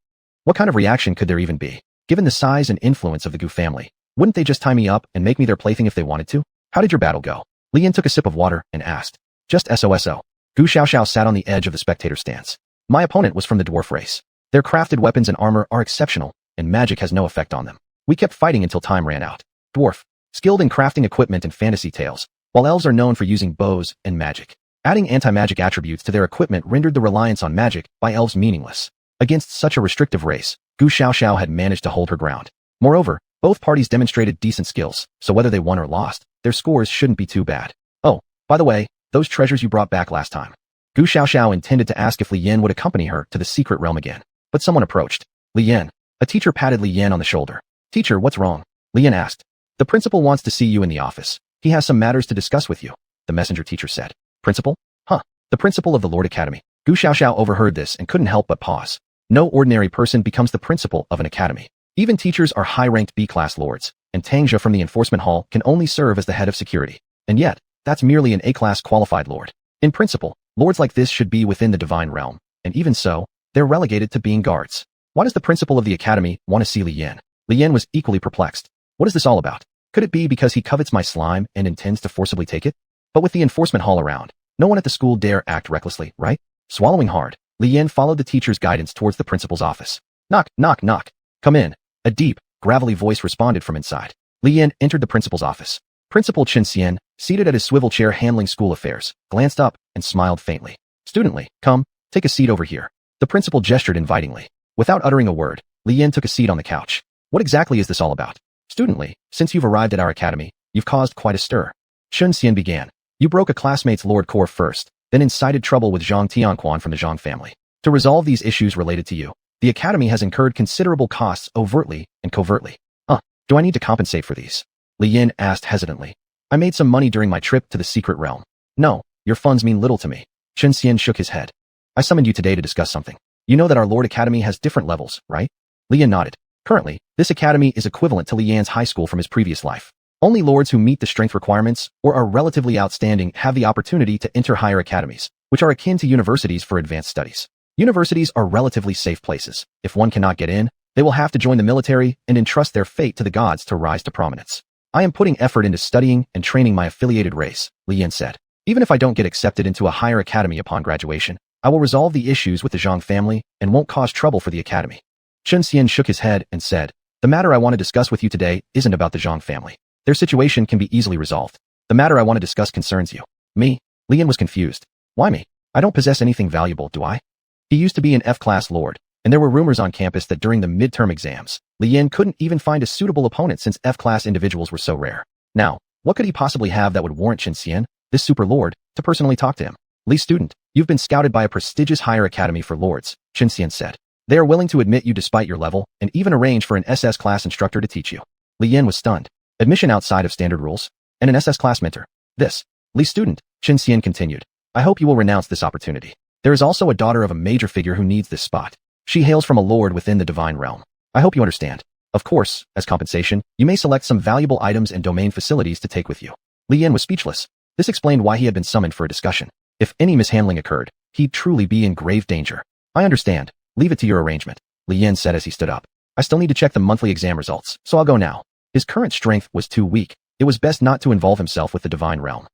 [SPEAKER 1] What kind of reaction could there even be? Given the size and influence of the Gu family, wouldn't they just tie me up and make me their plaything if they wanted to? How did your battle go? Li Yan took a sip of water and asked. Just SOSO. Gu Xiaoxiao sat on the edge of the spectator stance. My opponent was from the dwarf race. Their crafted weapons and armor are exceptional, and magic has no effect on them. We kept fighting until time ran out. Dwarf, skilled in crafting equipment and fantasy tales, while elves are known for using bows and magic. Adding anti-magic attributes to their equipment rendered the reliance on magic by elves meaningless. Against such a restrictive race, Gu Xiaoxiao had managed to hold her ground. Moreover, both parties demonstrated decent skills, so whether they won or lost, their scores shouldn't be too bad. Oh, by the way, those treasures you brought back last time. Gu Xiaoxiao intended to ask if Li Yan would accompany her to the secret realm again, but someone approached. Li Yan. A teacher patted Li Yan on the shoulder. Teacher, what's wrong? Li Yan asked. The principal wants to see you in the office. He has some matters to discuss with you, the messenger teacher said. Principal? Huh. The principal of the Lord Academy. Gu Xiaoxiao overheard this and couldn't help but pause. No ordinary person becomes the principal of an academy. Even teachers are high-ranked B-class lords, and Tangjia from the enforcement hall can only serve as the head of security. And yet, that's merely an A-class qualified lord. In principle, lords like this should be within the divine realm, and even so, they're relegated to being guards. Why does the principal of the academy want to see Li Yan? Li Yan was equally perplexed. What is this all about? Could it be because he covets my slime and intends to forcibly take it? But with the enforcement hall around, no one at the school dare act recklessly, right? Swallowing hard, Li Yan followed the teacher's guidance towards the principal's office. Knock, knock, knock. Come in. A deep, gravelly voice responded from inside. Li Yan entered the principal's office. Principal Chen Xian, seated at his swivel chair handling school affairs, glanced up and smiled faintly. Studently, come, take a seat over here. The principal gestured invitingly. Without uttering a word, Li Yan took a seat on the couch. What exactly is this all about? Studently, since you've arrived at our academy, you've caused quite a stir. Chen Xian began. You broke a classmate's lord core first, then incited trouble with Zhang Tianquan from the Zhang family. To resolve these issues related to you, the academy has incurred considerable costs overtly and covertly. Do I need to compensate for these? Li Yan asked hesitantly. I made some money during my trip to the secret realm. No, your funds mean little to me. Chen Xian shook his head. I summoned you today to discuss something. You know that our Lord Academy has different levels, right? Li Yan nodded. Currently, this academy is equivalent to Li Yan's high school from his previous life. Only lords who meet the strength requirements or are relatively outstanding have the opportunity to enter higher academies, which are akin to universities for advanced studies. Universities are relatively safe places. If one cannot get in, they will have to join the military and entrust their fate to the gods to rise to prominence. I am putting effort into studying and training my affiliated race, Li Yan said. Even if I don't get accepted into a higher academy upon graduation, I will resolve the issues with the Zhang family and won't cause trouble for the academy. Chen Xian shook his head and said, the matter I want to discuss with you today isn't about the Zhang family. Their situation can be easily resolved. The matter I want to discuss concerns you. Me? Li Yan was confused. Why me? I don't possess anything valuable, do I? He used to be an F-class lord, and there were rumors on campus that during the midterm exams, Li Yan couldn't even find a suitable opponent since F-class individuals were so rare. Now, What could he possibly have that would warrant Xian, this super lord, to personally talk to him? Li student, you've been scouted by a prestigious higher academy for lords, Xian said. They are willing to admit you despite your level, and even arrange for an SS class instructor to teach you. Li Yan was stunned. Admission outside of standard rules? And an SS class mentor? This. Li student, Xian continued. I hope you will renounce this opportunity. There is also a daughter of a major figure who needs this spot. She hails from a lord within the divine realm. I hope you understand. Of course, as compensation, you may select some valuable items and domain facilities to take with you. Li Yan was speechless. This explained why he had been summoned for a discussion. If any mishandling occurred, he'd truly be in grave danger. I understand. Leave it to your arrangement, Li Yan said as he stood up. I still need to check the monthly exam results, so I'll go now. His current strength was too weak. It was best not to involve himself with the divine realm.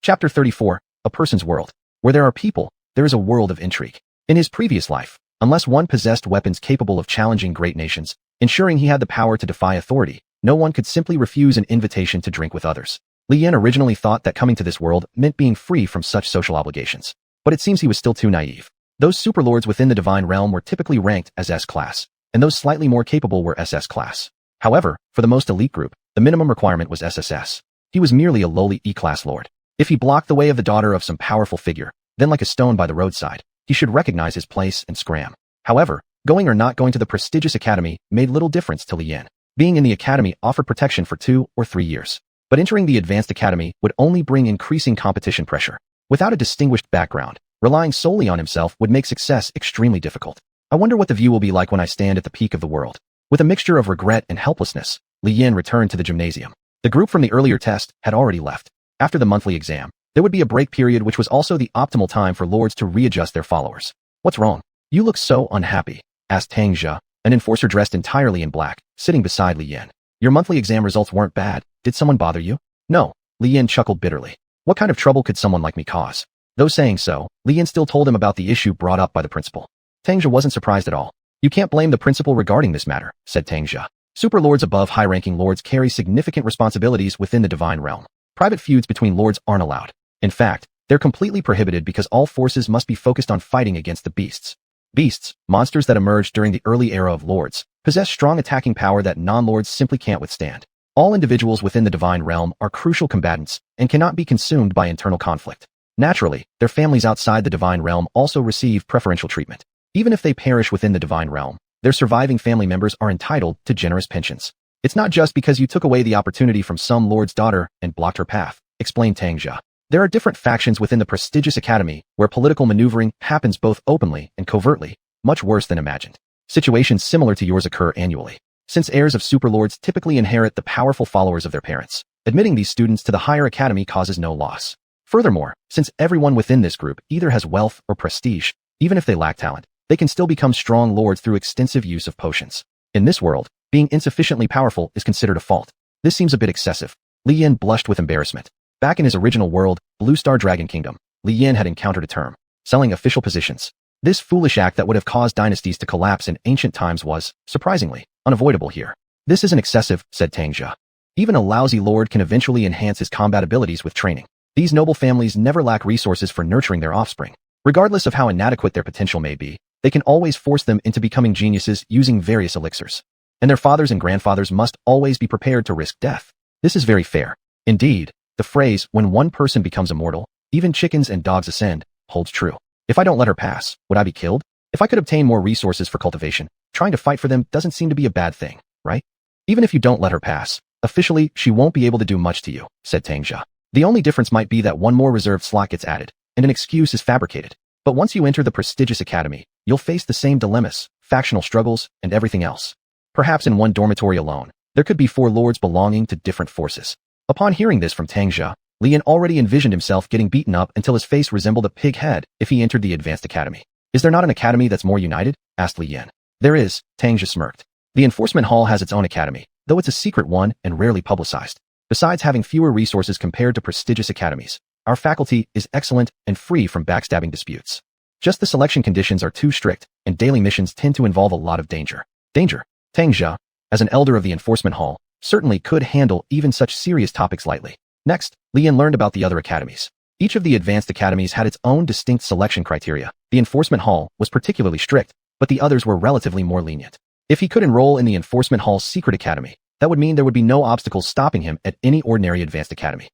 [SPEAKER 1] Chapter 34, A Person's World. Where there are people, there is a world of intrigue. In his previous life, unless one possessed weapons capable of challenging great nations, ensuring he had the power to defy authority, no one could simply refuse an invitation to drink with others. Li Yan originally thought that coming to this world meant being free from such social obligations. But it seems he was still too naive. Those superlords within the divine realm were typically ranked as S-class, and those slightly more capable were SS class. However, for the most elite group, the minimum requirement was SSS. He was merely a lowly E-class lord. If he blocked the way of the daughter of some powerful figure, then like a stone by the roadside, he should recognize his place and scram. However, going or not going to the prestigious academy made little difference to Li Yan. Being in the academy offered protection for 2 or 3 years. But entering the advanced academy would only bring increasing competition pressure. Without a distinguished background, relying solely on himself would make success extremely difficult. I wonder what the view will be like when I stand at the peak of the world. With a mixture of regret and helplessness, Li Yan returned to the gymnasium. The group from the earlier test had already left. After the monthly exam, there would be a break period which was also the optimal time for lords to readjust their followers. What's wrong? You look so unhappy, asked Tang Jia, an enforcer dressed entirely in black, sitting beside Li Yan. Your monthly exam results weren't bad. Did someone bother you? No, Li Yan chuckled bitterly. What kind of trouble could someone like me cause? Though saying so, Li Yan still told him about the issue brought up by the principal. Tang Jia wasn't surprised at all. You can't blame the principal regarding this matter, said Tang Jia. Superlords above high-ranking lords carry significant responsibilities within the divine realm. Private feuds between lords aren't allowed. In fact, they're completely prohibited because all forces must be focused on fighting against the beasts. Beasts, monsters that emerged during the early era of lords, possess strong attacking power that non-lords simply can't withstand. All individuals within the divine realm are crucial combatants and cannot be consumed by internal conflict. Naturally, their families outside the divine realm also receive preferential treatment. Even if they perish within the divine realm, their surviving family members are entitled to generous pensions. It's not just because you took away the opportunity from some lord's daughter and blocked her path, explained Tang Jia. There are different factions within the prestigious academy where political maneuvering happens both openly and covertly, much worse than imagined. Situations similar to yours occur annually. Since heirs of superlords typically inherit the powerful followers of their parents, admitting these students to the higher academy causes no loss. Furthermore, since everyone within this group either has wealth or prestige, even if they lack talent, they can still become strong lords through extensive use of potions. In this world, being insufficiently powerful is considered a fault. This seems a bit excessive. Li Yan blushed with embarrassment. Back in his original world, Blue Star Dragon Kingdom, Li Yan had encountered a term, selling official positions. This foolish act that would have caused dynasties to collapse in ancient times was, surprisingly, unavoidable here. This isn't excessive, said Tang Jia. Even a lousy lord can eventually enhance his combat abilities with training. These noble families never lack resources for nurturing their offspring. Regardless of how inadequate their potential may be, they can always force them into becoming geniuses using various elixirs. And their fathers and grandfathers must always be prepared to risk death. This is very fair. Indeed, the phrase, when one person becomes immortal, even chickens and dogs ascend, holds true. If I don't let her pass, would I be killed? If I could obtain more resources for cultivation, trying to fight for them doesn't seem to be a bad thing, right? Even if you don't let her pass, officially, she won't be able to do much to you, said Tang Jia. The only difference might be that one more reserved slot gets added, and an excuse is fabricated. But once you enter the prestigious academy, you'll face the same dilemmas, factional struggles, and everything else. Perhaps in one dormitory alone, there could be 4 lords belonging to different forces. Upon hearing this from Tang Jia, Li Yan already envisioned himself getting beaten up until his face resembled a pig head if he entered the advanced academy. Is there not an academy that's more united? Asked Li Yan. There is, Tang Jia smirked. The enforcement hall has its own academy, though it's a secret one and rarely publicized. Besides having fewer resources compared to prestigious academies, our faculty is excellent and free from backstabbing disputes. Just the selection conditions are too strict, and daily missions tend to involve a lot of danger. Danger. Tang Jia, as an elder of the enforcement hall, certainly could handle even such serious topics lightly. Next, Li Yan learned about the other academies. Each of the advanced academies had its own distinct selection criteria. The enforcement hall was particularly strict, but the others were relatively more lenient. If he could enroll in the enforcement hall's secret academy, That would mean there would be no obstacles stopping him at any ordinary advanced academy.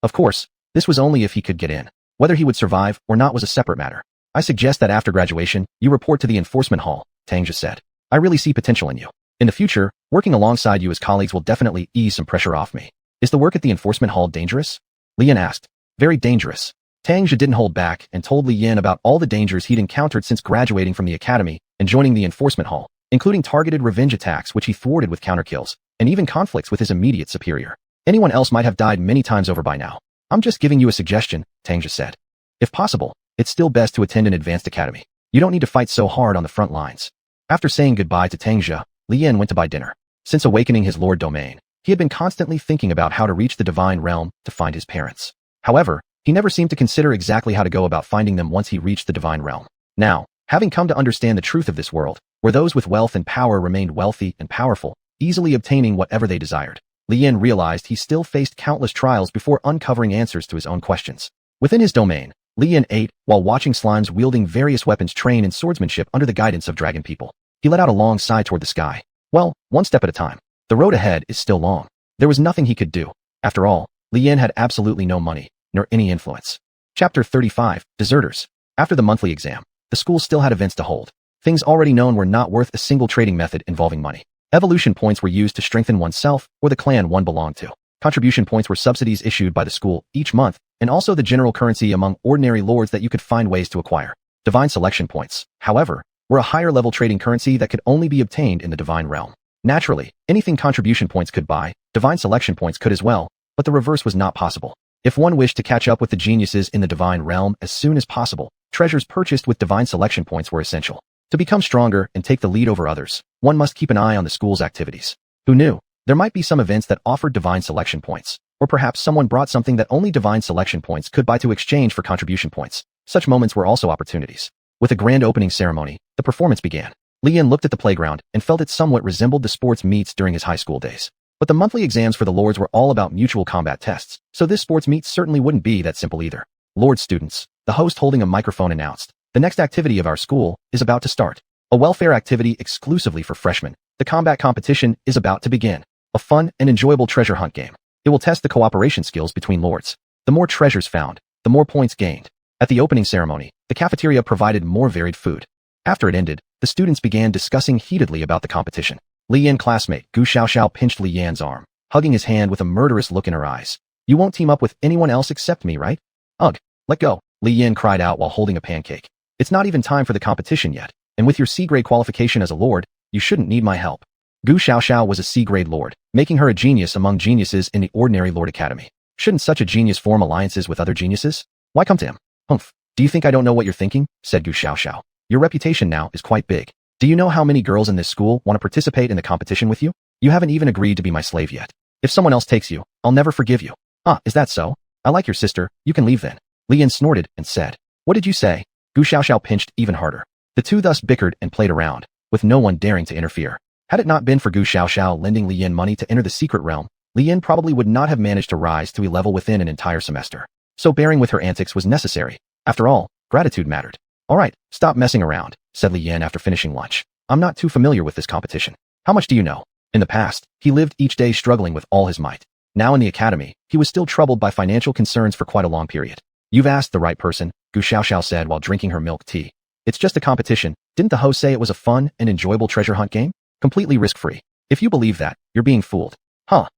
[SPEAKER 1] Of course, this was only if he could get in. Whether he would survive or not was a separate matter. I suggest that after graduation, you report to the enforcement hall, Tangja said. I really see potential in you. In the future, working alongside you as colleagues will definitely ease some pressure off me. Is the work at the enforcement hall dangerous? Li Yan asked. Very dangerous. Tangja didn't hold back and told Li Yan about all the dangers he'd encountered since graduating from the academy and joining the enforcement hall, including targeted revenge attacks which he thwarted with counterkills, and even conflicts with his immediate superior. Anyone else might have died many times over by now. I'm just giving you a suggestion, Tangja said. If possible, it's still best to attend an advanced academy. You don't need to fight so hard on the front lines. After saying goodbye to Tangja, Li Yan went to buy dinner. Since awakening his lord domain, he had been constantly thinking about how to reach the divine realm to find his parents. However, he never seemed to consider exactly how to go about finding them once he reached the divine realm. Now, having come to understand the truth of this world, where those with wealth and power remained wealthy and powerful, easily obtaining whatever they desired, Li Yan realized he still faced countless trials before uncovering answers to his own questions. Within his domain, Li Yan ate while watching slimes wielding various weapons train in swordsmanship under the guidance of dragon people. He let out a long sigh toward the sky. Well, one step at a time. The road ahead is still long. There was nothing he could do. After all, Li Yan had absolutely no money, nor any influence. Chapter 35, Deserters. After the monthly exam, the school still had events to hold. Things already known were not worth a single trading method involving money. Evolution points were used to strengthen oneself or the clan one belonged to. Contribution points were subsidies issued by the school each month, and also the general currency among ordinary lords that you could find ways to acquire. Divine selection points, however, were a higher-level trading currency that could only be obtained in the divine realm. Naturally, anything contribution points could buy, divine selection points could as well, but the reverse was not possible. If one wished to catch up with the geniuses in the divine realm as soon as possible, treasures purchased with divine selection points were essential. To become stronger and take the lead over others, one must keep an eye on the school's activities. Who knew? There might be some events that offered divine selection points, or perhaps someone brought something that only divine selection points could buy to exchange for contribution points. Such moments were also opportunities. With a grand opening ceremony, the performance began. Li Yan looked at the playground and felt it somewhat resembled the sports meets during his high school days. But the monthly exams for the lords were all about mutual combat tests, so this sports meet certainly wouldn't be that simple either. Lord students, the host holding a microphone announced, the next activity of our school is about to start. A welfare activity exclusively for freshmen. The combat competition is about to begin. A fun and enjoyable treasure hunt game. It will test the cooperation skills between lords. The more treasures found, the more points gained. At the opening ceremony, the cafeteria provided more varied food. After it ended, the students began discussing heatedly about the competition. Li Yan classmate Gu Xiaoxiao pinched Li Yan's arm, hugging his hand with a murderous look in her eyes. You won't team up with anyone else except me, right? Ugh, let go, Li Yan cried out while holding a pancake. It's not even time for the competition yet, and with your C-grade qualification as a lord, you shouldn't need my help. Gu Xiaoxiao was a C-grade lord, making her a genius among geniuses in the ordinary lord academy. Shouldn't such a genius form alliances with other geniuses? Why come to him? Humph. Do you think I don't know what you're thinking? Said Gu Xiaoxiao. Your reputation now is quite big. Do you know how many girls in this school want to participate in the competition with you? You haven't even agreed to be my slave yet. If someone else takes you, I'll never forgive you. Ah, is that so? I like your sister, you can leave then. Li Yan snorted and said. What did you say? Gu Xiaoxiao pinched even harder. The two thus bickered and played around, with no one daring to interfere. Had it not been for Gu Xiaoxiao lending Li Yan money to enter the secret realm, Li Yan probably would not have managed to rise to a level within an entire semester. So bearing with her antics was necessary. After all, gratitude mattered. All right, stop messing around, said Li Yan after finishing lunch. I'm not too familiar with this competition. How much do you know? In the past, he lived each day struggling with all his might. Now in the academy, he was still troubled by financial concerns for quite a long period. You've asked the right person, Gu Xiaoxiao said while drinking her milk tea. It's just a competition. Didn't the host say it was a fun and enjoyable treasure hunt game? Completely risk-free. If you believe that, you're being fooled. Huh.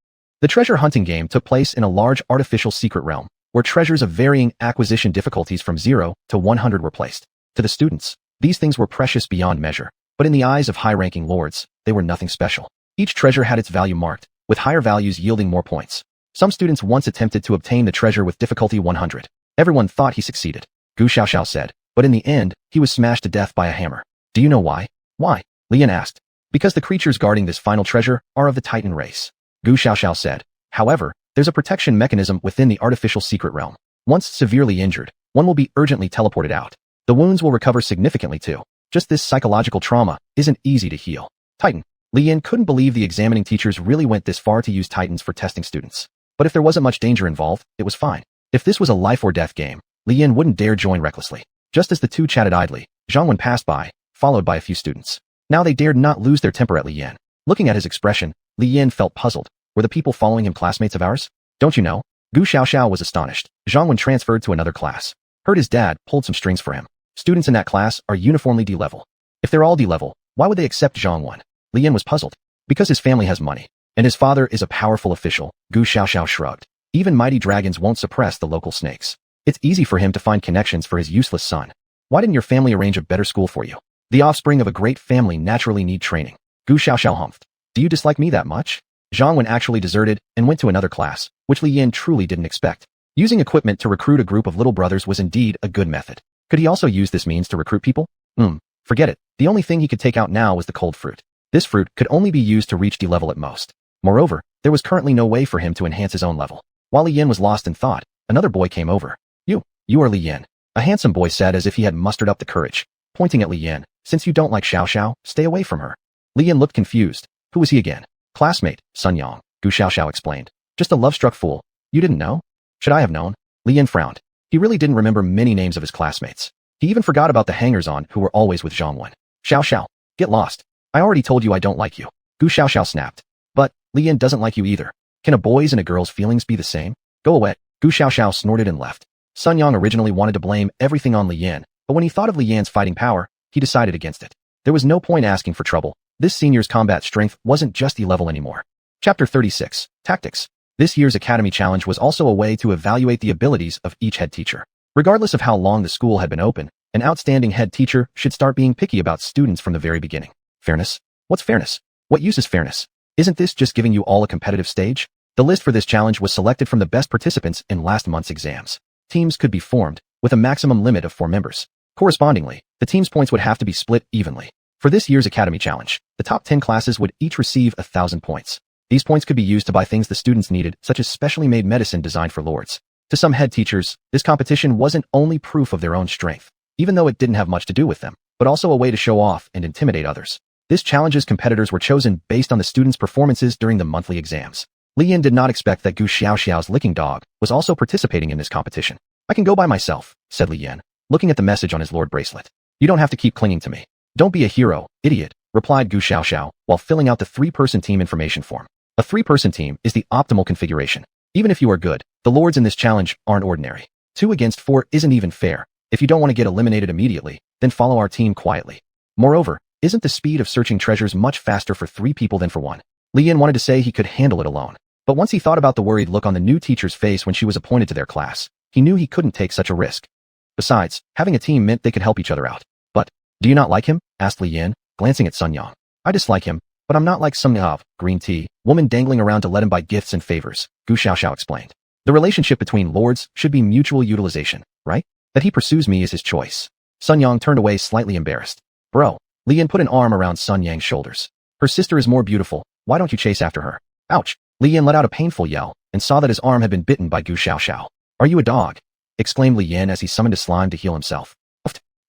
[SPEAKER 1] The treasure hunting game took place in a large artificial secret realm, where treasures of varying acquisition difficulties from 0 to 100 were placed. To the students, these things were precious beyond measure, but in the eyes of high-ranking lords, they were nothing special. Each treasure had its value marked, with higher values yielding more points. Some students once attempted to obtain the treasure with difficulty 100. Everyone thought he succeeded, Gu Xiaoxiao said, but in the end, he was smashed to death by a hammer. Do you know why? Why? Li Yan asked. Because the creatures guarding this final treasure are of the Titan race, Gu Xiaoxiao said. However, there's a protection mechanism within the artificial secret realm. Once severely injured, one will be urgently teleported out. The wounds will recover significantly too. Just this psychological trauma isn't easy to heal. Titan. Li Yan couldn't believe the examining teachers really went this far to use Titans for testing students. But if there wasn't much danger involved, it was fine. If this was a life or death game, Li Yan wouldn't dare join recklessly. Just as the two chatted idly, Xuanhuan passed by, followed by a few students. Now they dared not lose their temper at Li Yan. Looking at his expression, Li Yin felt puzzled. Were the people following him classmates of ours? Don't you know? Gu Xiaoxiao was astonished. Xuanhuan transferred to another class. Heard his dad pulled some strings for him. Students in that class are uniformly D-level. If they're all D-level, why would they accept Xuanhuan? Li Yin was puzzled. Because his family has money. And his father is a powerful official, Gu Xiaoxiao shrugged. Even mighty dragons won't suppress the local snakes. It's easy for him to find connections for his useless son. Why didn't your family arrange a better school for you? The offspring of a great family naturally need training. Gu Xiaoxiao humphed. Do you dislike me that much? Xuanhuan actually deserted and went to another class, which Li Yin truly didn't expect. Using equipment to recruit a group of little brothers was indeed a good method. Could he also use this means to recruit people? Forget it. The only thing he could take out now was the cold fruit. This fruit could only be used to reach D level at most. Moreover, there was currently no way for him to enhance his own level. While Li Yin was lost in thought, another boy came over. You are Li Yin. A handsome boy said as if he had mustered up the courage. Pointing at Li Yin, since you don't like Xiaoxiao, stay away from her. Li Yin looked confused. Who was he again? Classmate, Sun Yang, Gu Xiaoxiao explained. Just a love-struck fool. You didn't know? Should I have known? Li Yin frowned. He really didn't remember many names of his classmates. He even forgot about the hangers-on who were always with Xuanhuan. Xiaoxiao, get lost. I already told you I don't like you. Gu Xiaoxiao snapped. But, Li Yin doesn't like you either. Can a boy's and a girl's feelings be the same? Go away. Gu Xiaoxiao snorted and left. Sun Yang originally wanted to blame everything on Li Yin, but when he thought of Li Yan's fighting power, he decided against it. There was no point asking for trouble. This senior's combat strength wasn't just E-level anymore. Chapter 36, Tactics. This year's Academy Challenge was also a way to evaluate the abilities of each head teacher. Regardless of how long the school had been open, an outstanding head teacher should start being picky about students from the very beginning. Fairness? What's fairness? What use is fairness? Isn't this just giving you all a competitive stage? The list for this challenge was selected from the best participants in last month's exams. Teams could be formed, with a maximum limit of 4 members. Correspondingly, the team's points would have to be split evenly. For this year's Academy Challenge, the top 10 classes would each receive 1,000 points. These points could be used to buy things the students needed, such as specially made medicine designed for lords. To some head teachers, this competition wasn't only proof of their own strength, even though it didn't have much to do with them, but also a way to show off and intimidate others. This challenge's competitors were chosen based on the students' performances during the monthly exams. Li Yin did not expect that Gu Xiaoxiao's licking dog was also participating in this competition. I can go by myself, said Li Yin, looking at the message on his lord bracelet. You don't have to keep clinging to me. Don't be a hero, idiot, replied Gu Xiaoxiao while filling out the 3-person team information form. A 3-person team is the optimal configuration. Even if you are good, the lords in this challenge aren't ordinary. 2 against 4 isn't even fair. If you don't want to get eliminated immediately, then follow our team quietly. Moreover, isn't the speed of searching treasures much faster for 3 people than for 1? Li Yin wanted to say he could handle it alone. But once he thought about the worried look on the new teacher's face when she was appointed to their class, he knew he couldn't take such a risk. Besides, having a team meant they could help each other out. But, do you not like him? Asked Li Yin, glancing at Sun Yang. I dislike him, but I'm not like some green tea woman dangling around to let him buy gifts and favors, Gu Xiaoxiao explained. The relationship between lords should be mutual utilization, right? That he pursues me is his choice. Sun Yang turned away slightly embarrassed. Bro, Li Yin put an arm around Sun Yang's shoulders. Her sister is more beautiful, why don't you chase after her? Ouch! Li Yin let out a painful yell, and saw that his arm had been bitten by Gu Xiaoxiao. Are you a dog? Exclaimed Li Yin as he summoned a slime to heal himself.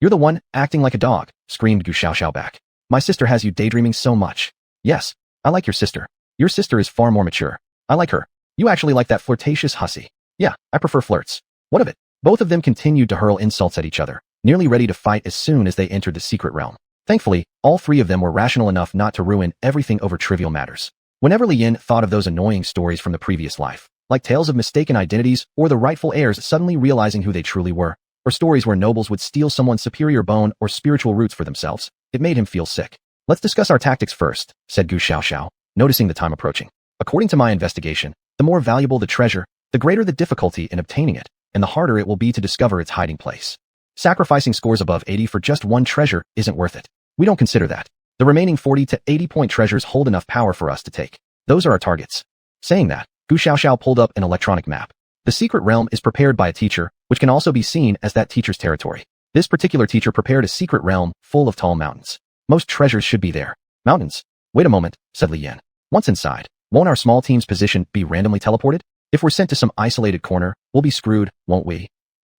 [SPEAKER 1] You're the one acting like a dog, screamed Gu Xiaoxiao back. My sister has you daydreaming so much. Yes, I like your sister. Your sister is far more mature. I like her. You actually like that flirtatious hussy. Yeah, I prefer flirts. What of it? Both of them continued to hurl insults at each other, nearly ready to fight as soon as they entered the secret realm. Thankfully, all 3 of them were rational enough not to ruin everything over trivial matters. Whenever Li Yin thought of those annoying stories from the previous life, like tales of mistaken identities or the rightful heirs suddenly realizing who they truly were, or stories where nobles would steal someone's superior bone or spiritual roots for themselves, it made him feel sick. Let's discuss our tactics first, said Gu Xiaoxiao, noticing the time approaching. According to my investigation, the more valuable the treasure, the greater the difficulty in obtaining it, and the harder it will be to discover its hiding place. Sacrificing scores above 80 for just 1 treasure isn't worth it. We don't consider that. The remaining 40 to 80 point treasures hold enough power for us to take. Those are our targets. Saying that, Gu Xiaoxiao pulled up an electronic map. The secret realm is prepared by a teacher, which can also be seen as that teacher's territory. This particular teacher prepared a secret realm full of tall mountains. Most treasures should be there. Mountains? Wait a moment, said Li Yin. Once inside, won't our small team's position be randomly teleported? If we're sent to some isolated corner, we'll be screwed, won't we?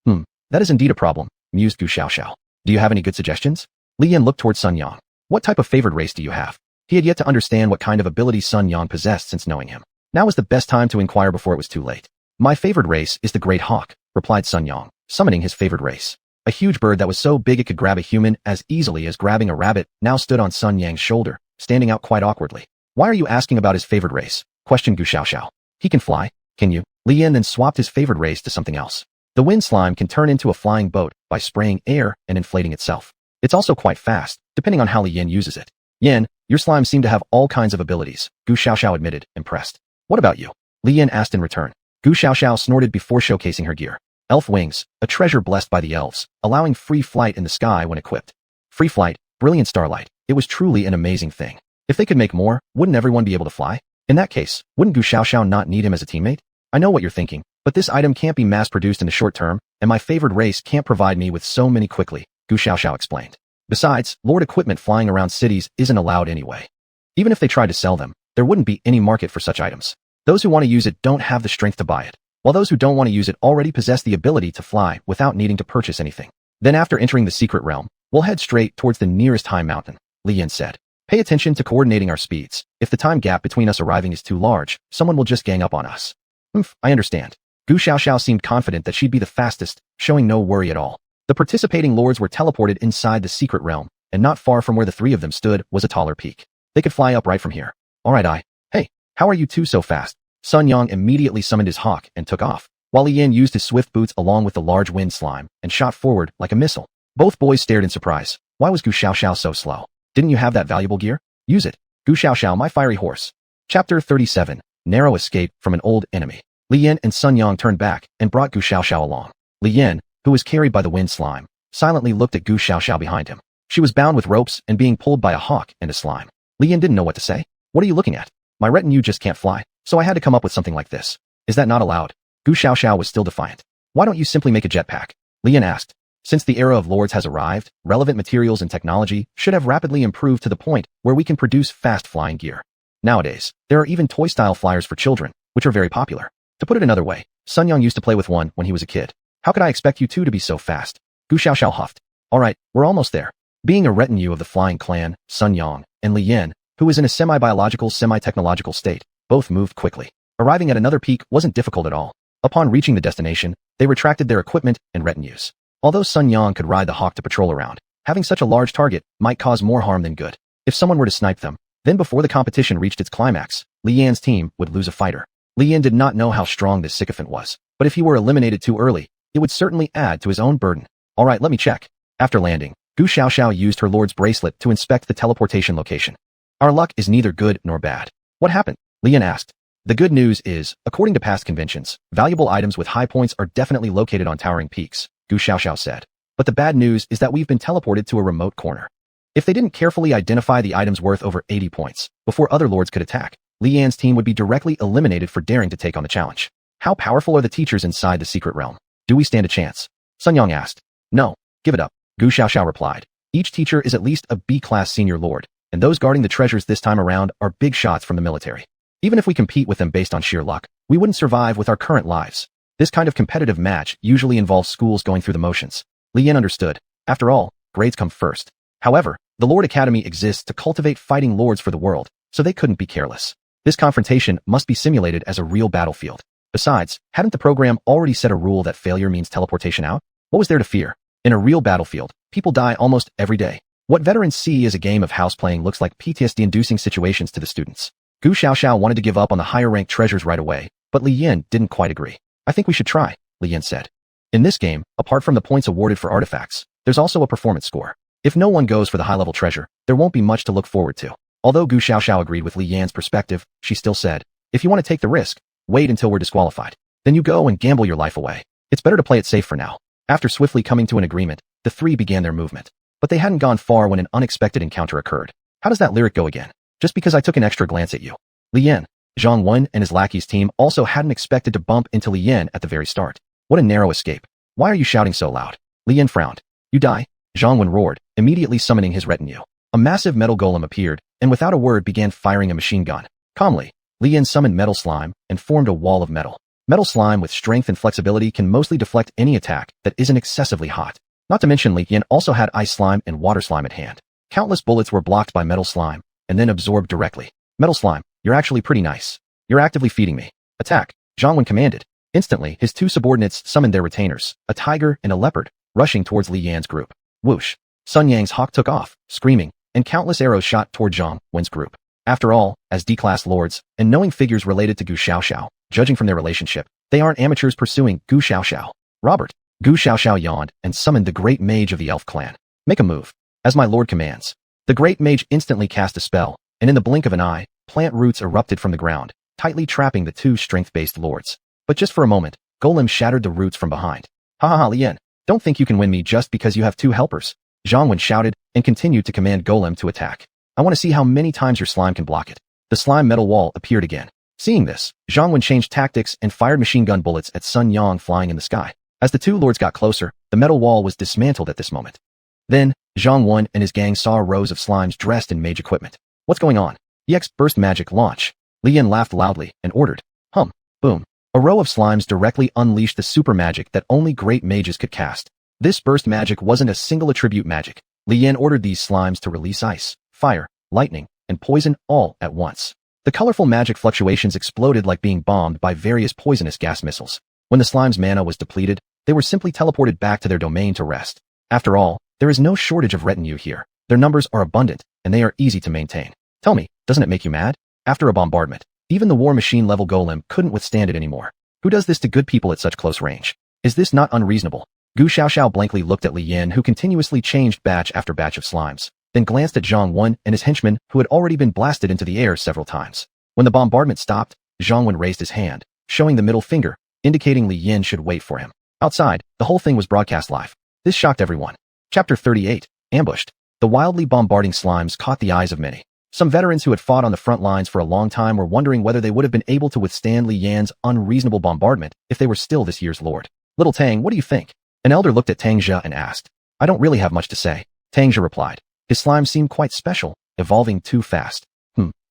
[SPEAKER 1] That is indeed a problem, mused Gu Xiaoxiao. Do you have any good suggestions? Li Yin looked toward Sun Yang. What type of favored race do you have? He had yet to understand what kind of abilities Sun Yang possessed since knowing him. Now was the best time to inquire before it was too late. My favored race is the Great Hawk, replied Sun Yang, summoning his favored race. A huge bird that was so big it could grab a human as easily as grabbing a rabbit now stood on Sun Yang's shoulder, standing out quite awkwardly. Why are you asking about his favorite race? Questioned Gu Xiaoxiao. He can fly, can you? Li Yan then swapped his favorite race to something else. The wind slime can turn into a flying boat by spraying air and inflating itself. It's also quite fast, depending on how Li Yan uses it. Yan, your slime seem to have all kinds of abilities, Gu Xiaoxiao admitted, impressed. What about you? Li Yan asked in return. Gu Xiaoxiao snorted before showcasing her gear. Elf wings, a treasure blessed by the elves, allowing free flight in the sky when equipped. Free flight, brilliant starlight. It was truly an amazing thing. If they could make more, wouldn't everyone be able to fly? In that case, wouldn't Gu Xiaoxiao not need him as a teammate? I know what you're thinking, but this item can't be mass-produced in the short term, and my favored race can't provide me with so many quickly, Gu Xiaoxiao explained. Besides, Lord equipment flying around cities isn't allowed anyway. Even if they tried to sell them, there wouldn't be any market for such items. Those who want to use it don't have the strength to buy it, while those who don't want to use it already possess the ability to fly without needing to purchase anything. Then after entering the secret realm, we'll head straight towards the nearest high mountain, Li Yan said. Pay attention to coordinating our speeds. If the time gap between us arriving is too large, someone will just gang up on us. I understand. Gu Xiaoxiao seemed confident that she'd be the fastest, showing no worry at all. The participating lords were teleported inside the secret realm, and not far from where the three of them stood was a taller peak. They could fly up right from here. Alright, Hey, how are you two so fast? Sun Yang immediately summoned his hawk and took off, while Li Yan used his swift boots along with the large wind slime and shot forward like a missile. Both boys stared in surprise. Why was Gu Xiaoxiao so slow? Didn't you have that valuable gear? Use it. Gu Xiaoxiao, my fiery horse. Chapter 37. Nero escaped from an old enemy. Li Yan and Sun Yang turned back and brought Gu Xiaoxiao along. Li Yan, who was carried by the wind slime, silently looked at Gu Xiaoxiao behind him. She was bound with ropes and being pulled by a hawk and a slime. Li Yan didn't know what to say. What are you looking at? My retinue just can't fly, so I had to come up with something like this. Is that not allowed? Gu Xiaoxiao was still defiant. Why don't you simply make a jetpack? Li Yan asked. Since the era of lords has arrived, relevant materials and technology should have rapidly improved to the point where we can produce fast flying gear. Nowadays, there are even toy-style flyers for children, which are very popular. To put it another way, Sun Yang used to play with one when he was a kid. How could I expect you two to be so fast? Gu Xiaoxiao huffed. Alright, we're almost there. Being a retinue of the flying clan, Sun Yang, and Li Yan, who was in a semi-biological, semi-technological state, both moved quickly. Arriving at another peak wasn't difficult at all. Upon reaching the destination, they retracted their equipment and retinues. Although Sun Yang could ride the hawk to patrol around, having such a large target might cause more harm than good. If someone were to snipe them, then before the competition reached its climax, Li Yan's team would lose a fighter. Li Yan did not know how strong this sycophant was, but if he were eliminated too early, it would certainly add to his own burden. Alright, let me check. After landing, Gu Xiaoxiao used her lord's bracelet to inspect the teleportation location. Our luck is neither good nor bad. What happened? Li Yan asked. The good news is, according to past conventions, valuable items with high points are definitely located on towering peaks, Gu Xiaoxiao said. But the bad news is that we've been teleported to a remote corner. If they didn't carefully identify the items worth over 80 points before other lords could attack, Li Yan's team would be directly eliminated for daring to take on the challenge. How powerful are the teachers inside the secret realm? Do we stand a chance? Sun Yang asked. No, give it up, Gu Xiaoxiao replied. Each teacher is at least a B-class senior lord, and those guarding the treasures this time around are big shots from the military. Even if we compete with them based on sheer luck, we wouldn't survive with our current lives. This kind of competitive match usually involves schools going through the motions. Li Yan understood. After all, grades come first. However, the Lord Academy exists to cultivate fighting lords for the world, so they couldn't be careless. This confrontation must be simulated as a real battlefield. Besides, hadn't the program already set a rule that failure means teleportation out? What was there to fear? In a real battlefield, people die almost every day. What veterans see as a game of house playing looks like PTSD-inducing situations to the students. Gu Xiaoxiao wanted to give up on the higher-ranked treasures right away, but Li Yan didn't quite agree. I think we should try, Li Yan said. In this game, apart from the points awarded for artifacts, there's also a performance score. If no one goes for the high-level treasure, there won't be much to look forward to. Although Gu Xiaoxiao agreed with Li Yan's perspective, she still said, if you want to take the risk, wait until we're disqualified. Then you go and gamble your life away. It's better to play it safe for now. After swiftly coming to an agreement, the three began their movement. But they hadn't gone far when an unexpected encounter occurred. How does that lyric go again? Just because I took an extra glance at you. Li Yan, Xuanhuan and his lackey's team also hadn't expected to bump into Li Yan at the very start. What a narrow escape. Why are you shouting so loud? Li Yan frowned. You die? Xuanhuan roared, immediately summoning his retinue. A massive metal golem appeared, and without a word began firing a machine gun. Calmly, Li Yan summoned metal slime and formed a wall of metal. Metal slime with strength and flexibility can mostly deflect any attack that isn't excessively hot. Not to mention Li Yan also had ice slime and water slime at hand. Countless bullets were blocked by metal slime, and then absorbed directly. Metal slime, you're actually pretty nice. You're actively feeding me. Attack, Xuanhuan commanded. Instantly, his two subordinates summoned their retainers, a tiger and a leopard, rushing towards Li Yan's group. Whoosh! Sun Yang's hawk took off, screaming, and countless arrows shot toward Xuanhuan's group. After all, as D-class lords, and knowing figures related to Gu Xiaoxiao, judging from their relationship, they aren't amateurs pursuing Gu Xiaoxiao. Robert. Gu Xiaoxiao yawned and summoned the great mage of the elf clan. Make a move. As my lord commands. The great mage instantly cast a spell, and in the blink of an eye, plant roots erupted from the ground, tightly trapping the two strength-based lords. But just for a moment, Golem shattered the roots from behind. Ha ha ha, Lien. Don't think you can win me just because you have two helpers. Xuanhuan shouted and continued to command Golem to attack. I want to see how many times your slime can block it. The slime metal wall appeared again. Seeing this, Xuanhuan changed tactics and fired machine gun bullets at Sun Yang flying in the sky. As the two lords got closer, the metal wall was dismantled at this moment. Then, Xuanhuan and his gang saw rows of slimes dressed in mage equipment. What's going on? EX burst magic launch. Lien laughed loudly and ordered. Boom. A row of slimes directly unleashed the super magic that only great mages could cast. This burst magic wasn't a single attribute magic. Lien ordered these slimes to release ice, fire, lightning, and poison all at once. The colorful magic fluctuations exploded like being bombed by various poisonous gas missiles. When the slime's mana was depleted, they were simply teleported back to their domain to rest. After all, there is no shortage of retinue here. Their numbers are abundant, and they are easy to maintain. Tell me, doesn't it make you mad? After a bombardment, even the war machine level golem couldn't withstand it anymore. Who does this to good people at such close range? Is this not unreasonable? Gu Xiaoxiao blankly looked at Lien, who continuously changed batch after batch of slimes, then glanced at Xuanhuan and his henchmen, who had already been blasted into the air several times. When the bombardment stopped, Xuanhuan raised his hand, showing the middle finger, indicating Lien should wait for him. Outside, the whole thing was broadcast live. This shocked everyone. Chapter 38. Ambushed. The wildly bombarding slimes caught the eyes of many. Some veterans who had fought on the front lines for a long time were wondering whether they would have been able to withstand Lian's unreasonable bombardment if they were still this year's lord. Little Tang, what do you think? An elder looked at Tang Jia and asked. I don't really have much to say. Tang Jia replied. His slime seemed quite special, evolving too fast.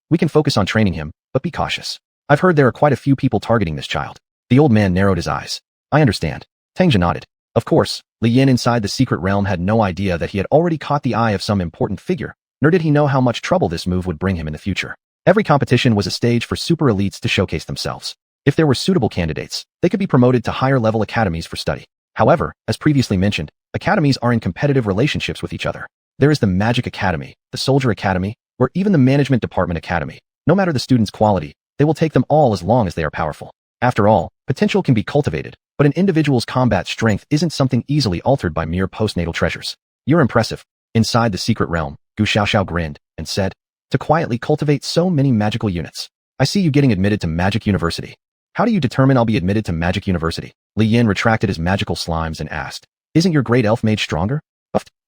[SPEAKER 1] We can focus on training him, but be cautious. I've heard there are quite a few people targeting this child. The old man narrowed his eyes. I understand. Tang Jia nodded. Of course, Lien inside the secret realm had no idea that he had already caught the eye of some important figure, nor did he know how much trouble this move would bring him in the future. Every competition was a stage for super elites to showcase themselves. If there were suitable candidates, they could be promoted to higher-level academies for study. However, as previously mentioned, academies are in competitive relationships with each other. There is the Magic Academy, the Soldier Academy, or even the Management Department Academy. No matter the student's quality, they will take them all as long as they are powerful. After all, potential can be cultivated, but an individual's combat strength isn't something easily altered by mere postnatal treasures. You're impressive. Inside the secret realm, Gu Xiaoxiao grinned and said, to quietly cultivate so many magical units. I see you getting admitted to Magic University. How do you determine I'll be admitted to Magic University? Lien retracted his magical slimes and asked, isn't your great elf mage stronger?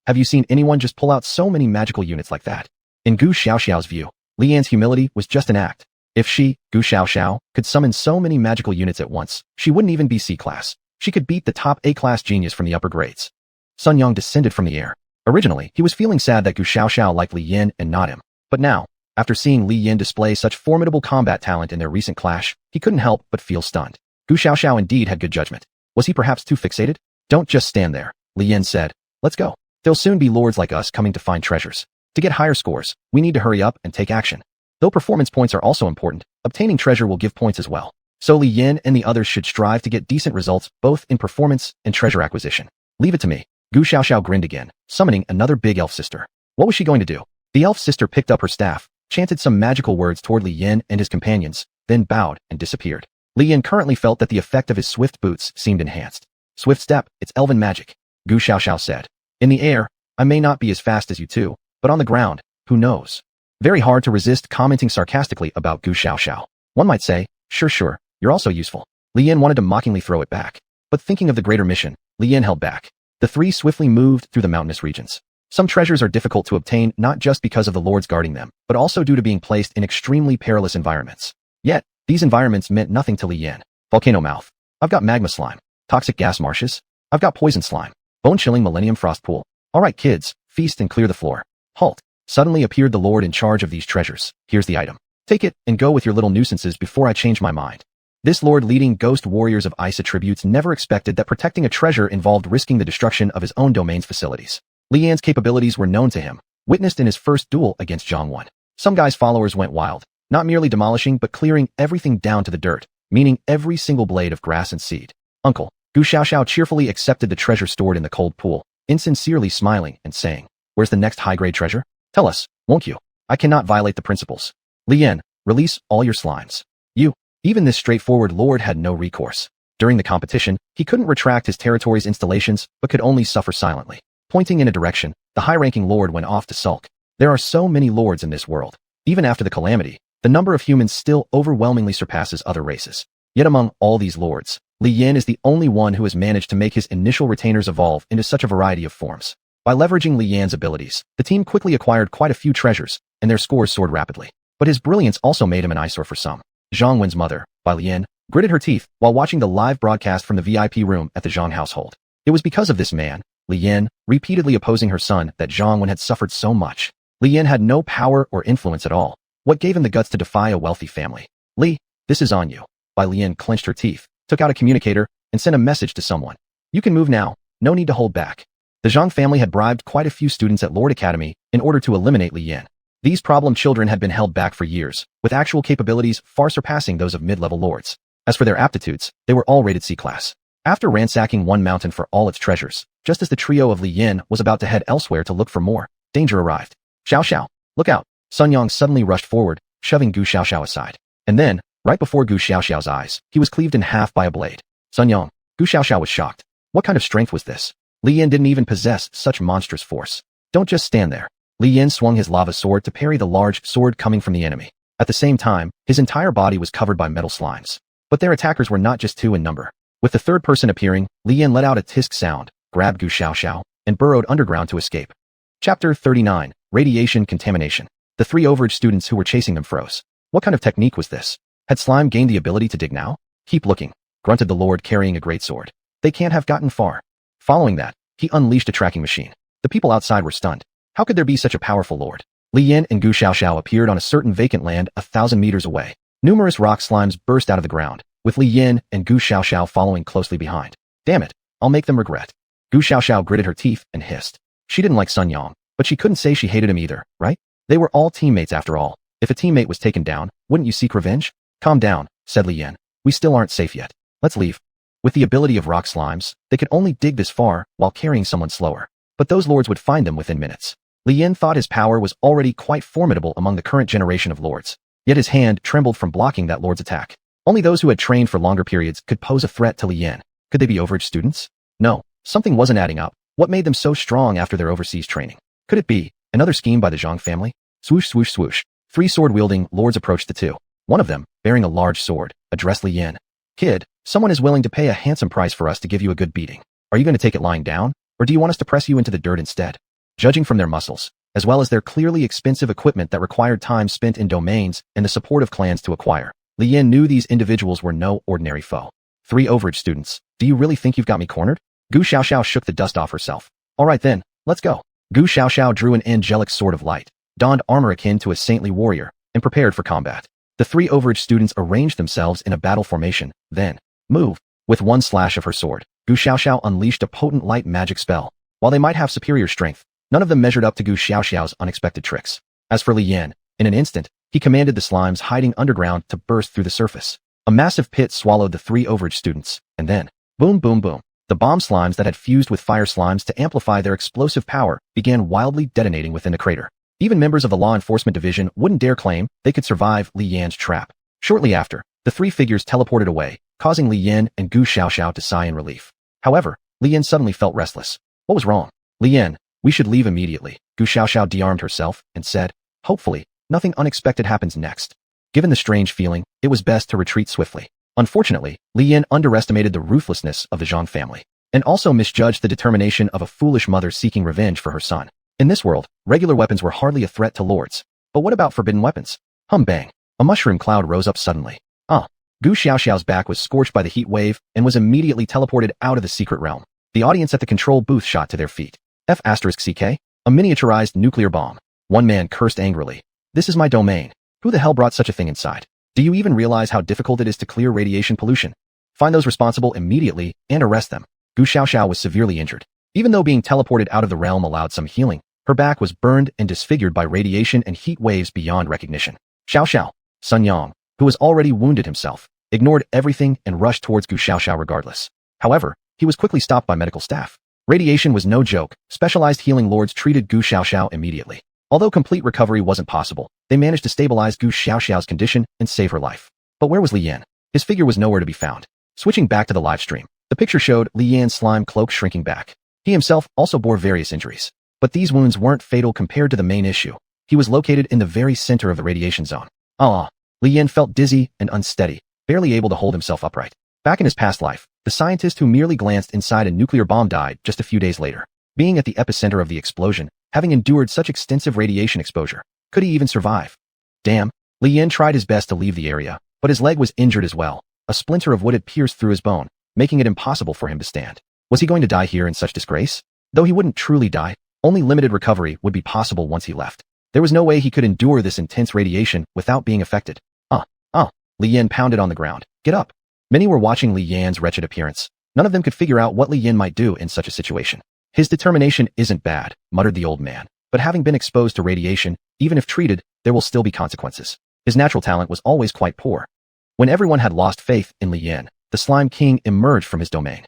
[SPEAKER 1] Have you seen anyone just pull out so many magical units like that? In Gu Xiaoxiao's view, Lian's humility was just an act. If she, Gu Xiaoxiao, could summon so many magical units at once, she wouldn't even be C-class. She could beat the top A-class genius from the upper grades. Sun Yang descended from the air. Originally, he was feeling sad that Gu Xiaoxiao liked Li Yin and not him. But now, after seeing Li Yin display such formidable combat talent in their recent clash, he couldn't help but feel stunned. Gu Xiaoxiao indeed had good judgment. Was he perhaps too fixated? Don't just stand there, Li Yin said. Let's go. There'll soon be lords like us coming to find treasures. To get higher scores, we need to hurry up and take action. Though performance points are also important, obtaining treasure will give points as well. So Li Yin and the others should strive to get decent results both in performance and treasure acquisition. Leave it to me. Gu Xiaoxiao grinned again, summoning another big elf sister. What was she going to do? The elf sister picked up her staff, chanted some magical words toward Li Yin and his companions, then bowed and disappeared. Li Yin currently felt that the effect of his swift boots seemed enhanced. Swift step, it's elven magic, Gu Xiaoxiao said. In the air, I may not be as fast as you two, but on the ground, who knows? Very hard to resist commenting sarcastically about Gu Xiaoxiao. One might say, sure, you're also useful. Li Yin wanted to mockingly throw it back. But thinking of the greater mission, Li Yin held back. The three swiftly moved through the mountainous regions. Some treasures are difficult to obtain not just because of the lords guarding them, but also due to being placed in extremely perilous environments. Yet, these environments meant nothing to Li Yin. Volcano mouth. I've got magma slime. Toxic gas marshes. I've got poison slime. Bone-chilling millennium frost pool. Alright kids, feast and clear the floor. Halt. Suddenly appeared the lord in charge of these treasures. Here's the item. Take it and go with your little nuisances before I change my mind. This lord leading ghost warriors of ice attributes never expected that protecting a treasure involved risking the destruction of his own domain's facilities. Li Yan's capabilities were known to him, witnessed in his first duel against Xuanhuan. Some guy's followers went wild, not merely demolishing but clearing everything down to the dirt, meaning every single blade of grass and seed. Uncle, Gu Xiaoxiao cheerfully accepted the treasure stored in the cold pool, insincerely smiling and saying, where's the next high-grade treasure? Tell us, won't you? I cannot violate the principles. Li Yan, release all your slimes. Even this straightforward lord had no recourse. During the competition, he couldn't retract his territory's installations, but could only suffer silently. Pointing in a direction, the high-ranking lord went off to sulk. There are so many lords in this world. Even after the calamity, the number of humans still overwhelmingly surpasses other races. Yet among all these lords, Li Yan is the only one who has managed to make his initial retainers evolve into such a variety of forms. By leveraging Li Yan's abilities, the team quickly acquired quite a few treasures, and their scores soared rapidly. But his brilliance also made him an eyesore for some. Xuanhuan's mother, Bai Lian, gritted her teeth while watching the live broadcast from the VIP room at the Zhang household. It was because of this man, Li Yan, repeatedly opposing her son, that Xuanhuan had suffered so much. Li Yan had no power or influence at all. What gave him the guts to defy a wealthy family? Li, this is on you. Bai Lian clenched her teeth, took out a communicator, and sent a message to someone. You can move now, no need to hold back. The Zhang family had bribed quite a few students at Lord Academy in order to eliminate Li Yan. These problem children had been held back for years, with actual capabilities far surpassing those of mid-level lords. As for their aptitudes, they were all rated C-class. After ransacking one mountain for all its treasures, just as the trio of Li Yan was about to head elsewhere to look for more, danger arrived. Xiao, look out! Sun Yang suddenly rushed forward, shoving Gu Xiao aside. And then, right before Gu Xiao's eyes, he was cleaved in half by a blade. Sun Yang, Gu Xiao was shocked. What kind of strength was this? Li Yan didn't even possess such monstrous force. Don't just stand there. Li Yan swung his lava sword to parry the large sword coming from the enemy. At the same time, his entire body was covered by metal slimes. But their attackers were not just two in number. With the third person appearing, Li Yan let out a tisk sound, grabbed Gu Xiao, and burrowed underground to escape. Chapter 39, Radiation Contamination. The three overage students who were chasing them froze. What kind of technique was this? Had slime gained the ability to dig now? Keep looking, grunted the lord carrying a greatsword. They can't have gotten far. Following that, he unleashed a tracking machine. The people outside were stunned. How could there be such a powerful lord? Li Yan and Gu Xiao appeared on a certain vacant land 1,000 meters away. Numerous rock slimes burst out of the ground, with Li Yan and Gu Xiao following closely behind. Damn it, I'll make them regret. Gu Xiao gritted her teeth and hissed. She didn't like Sun Yang, but she couldn't say she hated him either, right? They were all teammates after all. If a teammate was taken down, wouldn't you seek revenge? Calm down, said Li Yan. We still aren't safe yet. Let's leave. With the ability of rock slimes, they could only dig this far while carrying someone slower. But those lords would find them within minutes. Li Yan thought his power was already quite formidable among the current generation of lords. Yet his hand trembled from blocking that lord's attack. Only those who had trained for longer periods could pose a threat to Li Yan. Could they be overage students? No, something wasn't adding up. What made them so strong after their overseas training? Could it be another scheme by the Zhang family? Swoosh, swoosh, swoosh. Three sword-wielding lords approached the two. One of them, bearing a large sword, addressed Li Yan. Kid, someone is willing to pay a handsome price for us to give you a good beating. Are you going to take it lying down, or do you want us to press you into the dirt instead? Judging from their muscles, as well as their clearly expensive equipment that required time spent in domains and the support of clans to acquire, Li Yan knew these individuals were no ordinary foe. Three overage students, do you really think you've got me cornered? Gu Xiao shook the dust off herself. All right then, let's go. Gu Xiao drew an angelic sword of light, donned armor akin to a saintly warrior, and prepared for combat. The three overage students arranged themselves in a battle formation, then, move. With one slash of her sword, Gu Xiao unleashed a potent light magic spell. While they might have superior strength, none of them measured up to Gu Xiao's unexpected tricks. As for Li Yan, in an instant, he commanded the slimes hiding underground to burst through the surface. A massive pit swallowed the three overage students, and then, boom boom boom, the bomb slimes that had fused with fire slimes to amplify their explosive power began wildly detonating within the crater. Even members of the law enforcement division wouldn't dare claim they could survive Li Yan's trap. Shortly after, the three figures teleported away, causing Li Yan and Gu Xiao to sigh in relief. However, Li Yan suddenly felt restless. What was wrong? Li Yan, we should leave immediately. Gu Xiao de-armed herself and said, hopefully, nothing unexpected happens next. Given the strange feeling, it was best to retreat swiftly. Unfortunately, Li Yan underestimated the ruthlessness of the Zhang family, and also misjudged the determination of a foolish mother seeking revenge for her son. In this world, regular weapons were hardly a threat to lords. But what about forbidden weapons? Bang. A mushroom cloud rose up suddenly. Gu Xiao's back was scorched by the heat wave and was immediately teleported out of the secret realm. The audience at the control booth shot to their feet. F***CK? A miniaturized nuclear bomb. One man cursed angrily. This is my domain. Who the hell brought such a thing inside? Do you even realize how difficult it is to clear radiation pollution? Find those responsible immediately and arrest them. Gu Xiao was severely injured. Even though being teleported out of the realm allowed some healing, her back was burned and disfigured by radiation and heat waves beyond recognition. Xiao, Sun Yang, who was already wounded himself, ignored everything and rushed towards Gu Xiao regardless. However, he was quickly stopped by medical staff. Radiation was no joke. Specialized healing lords treated Gu Xiao immediately. Although complete recovery wasn't possible, they managed to stabilize Gu Xiaoxiao's condition and save her life. But where was Li Yan? His figure was nowhere to be found. Switching back to the live stream, the picture showed Li Yan's slime cloak shrinking back. He himself also bore various injuries. But these wounds weren't fatal compared to the main issue. He was located in the very center of the radiation zone. Li Yan felt dizzy and unsteady, barely able to hold himself upright. Back in his past life, the scientist who merely glanced inside a nuclear bomb died just a few days later. Being at the epicenter of the explosion, having endured such extensive radiation exposure, could he even survive? Damn, Li Yan tried his best to leave the area, but his leg was injured as well. A splinter of wood had pierced through his bone, making it impossible for him to stand. Was he going to die here in such disgrace? Though he wouldn't truly die, only limited recovery would be possible once he left. There was no way he could endure this intense radiation without being affected. Li Yan pounded on the ground. Get up. Many were watching Li Yan's wretched appearance. None of them could figure out what Li Yan might do in such a situation. His determination isn't bad, muttered the old man. But having been exposed to radiation, even if treated, there will still be consequences. His natural talent was always quite poor. When everyone had lost faith in Li Yan, the Slime King emerged from his domain.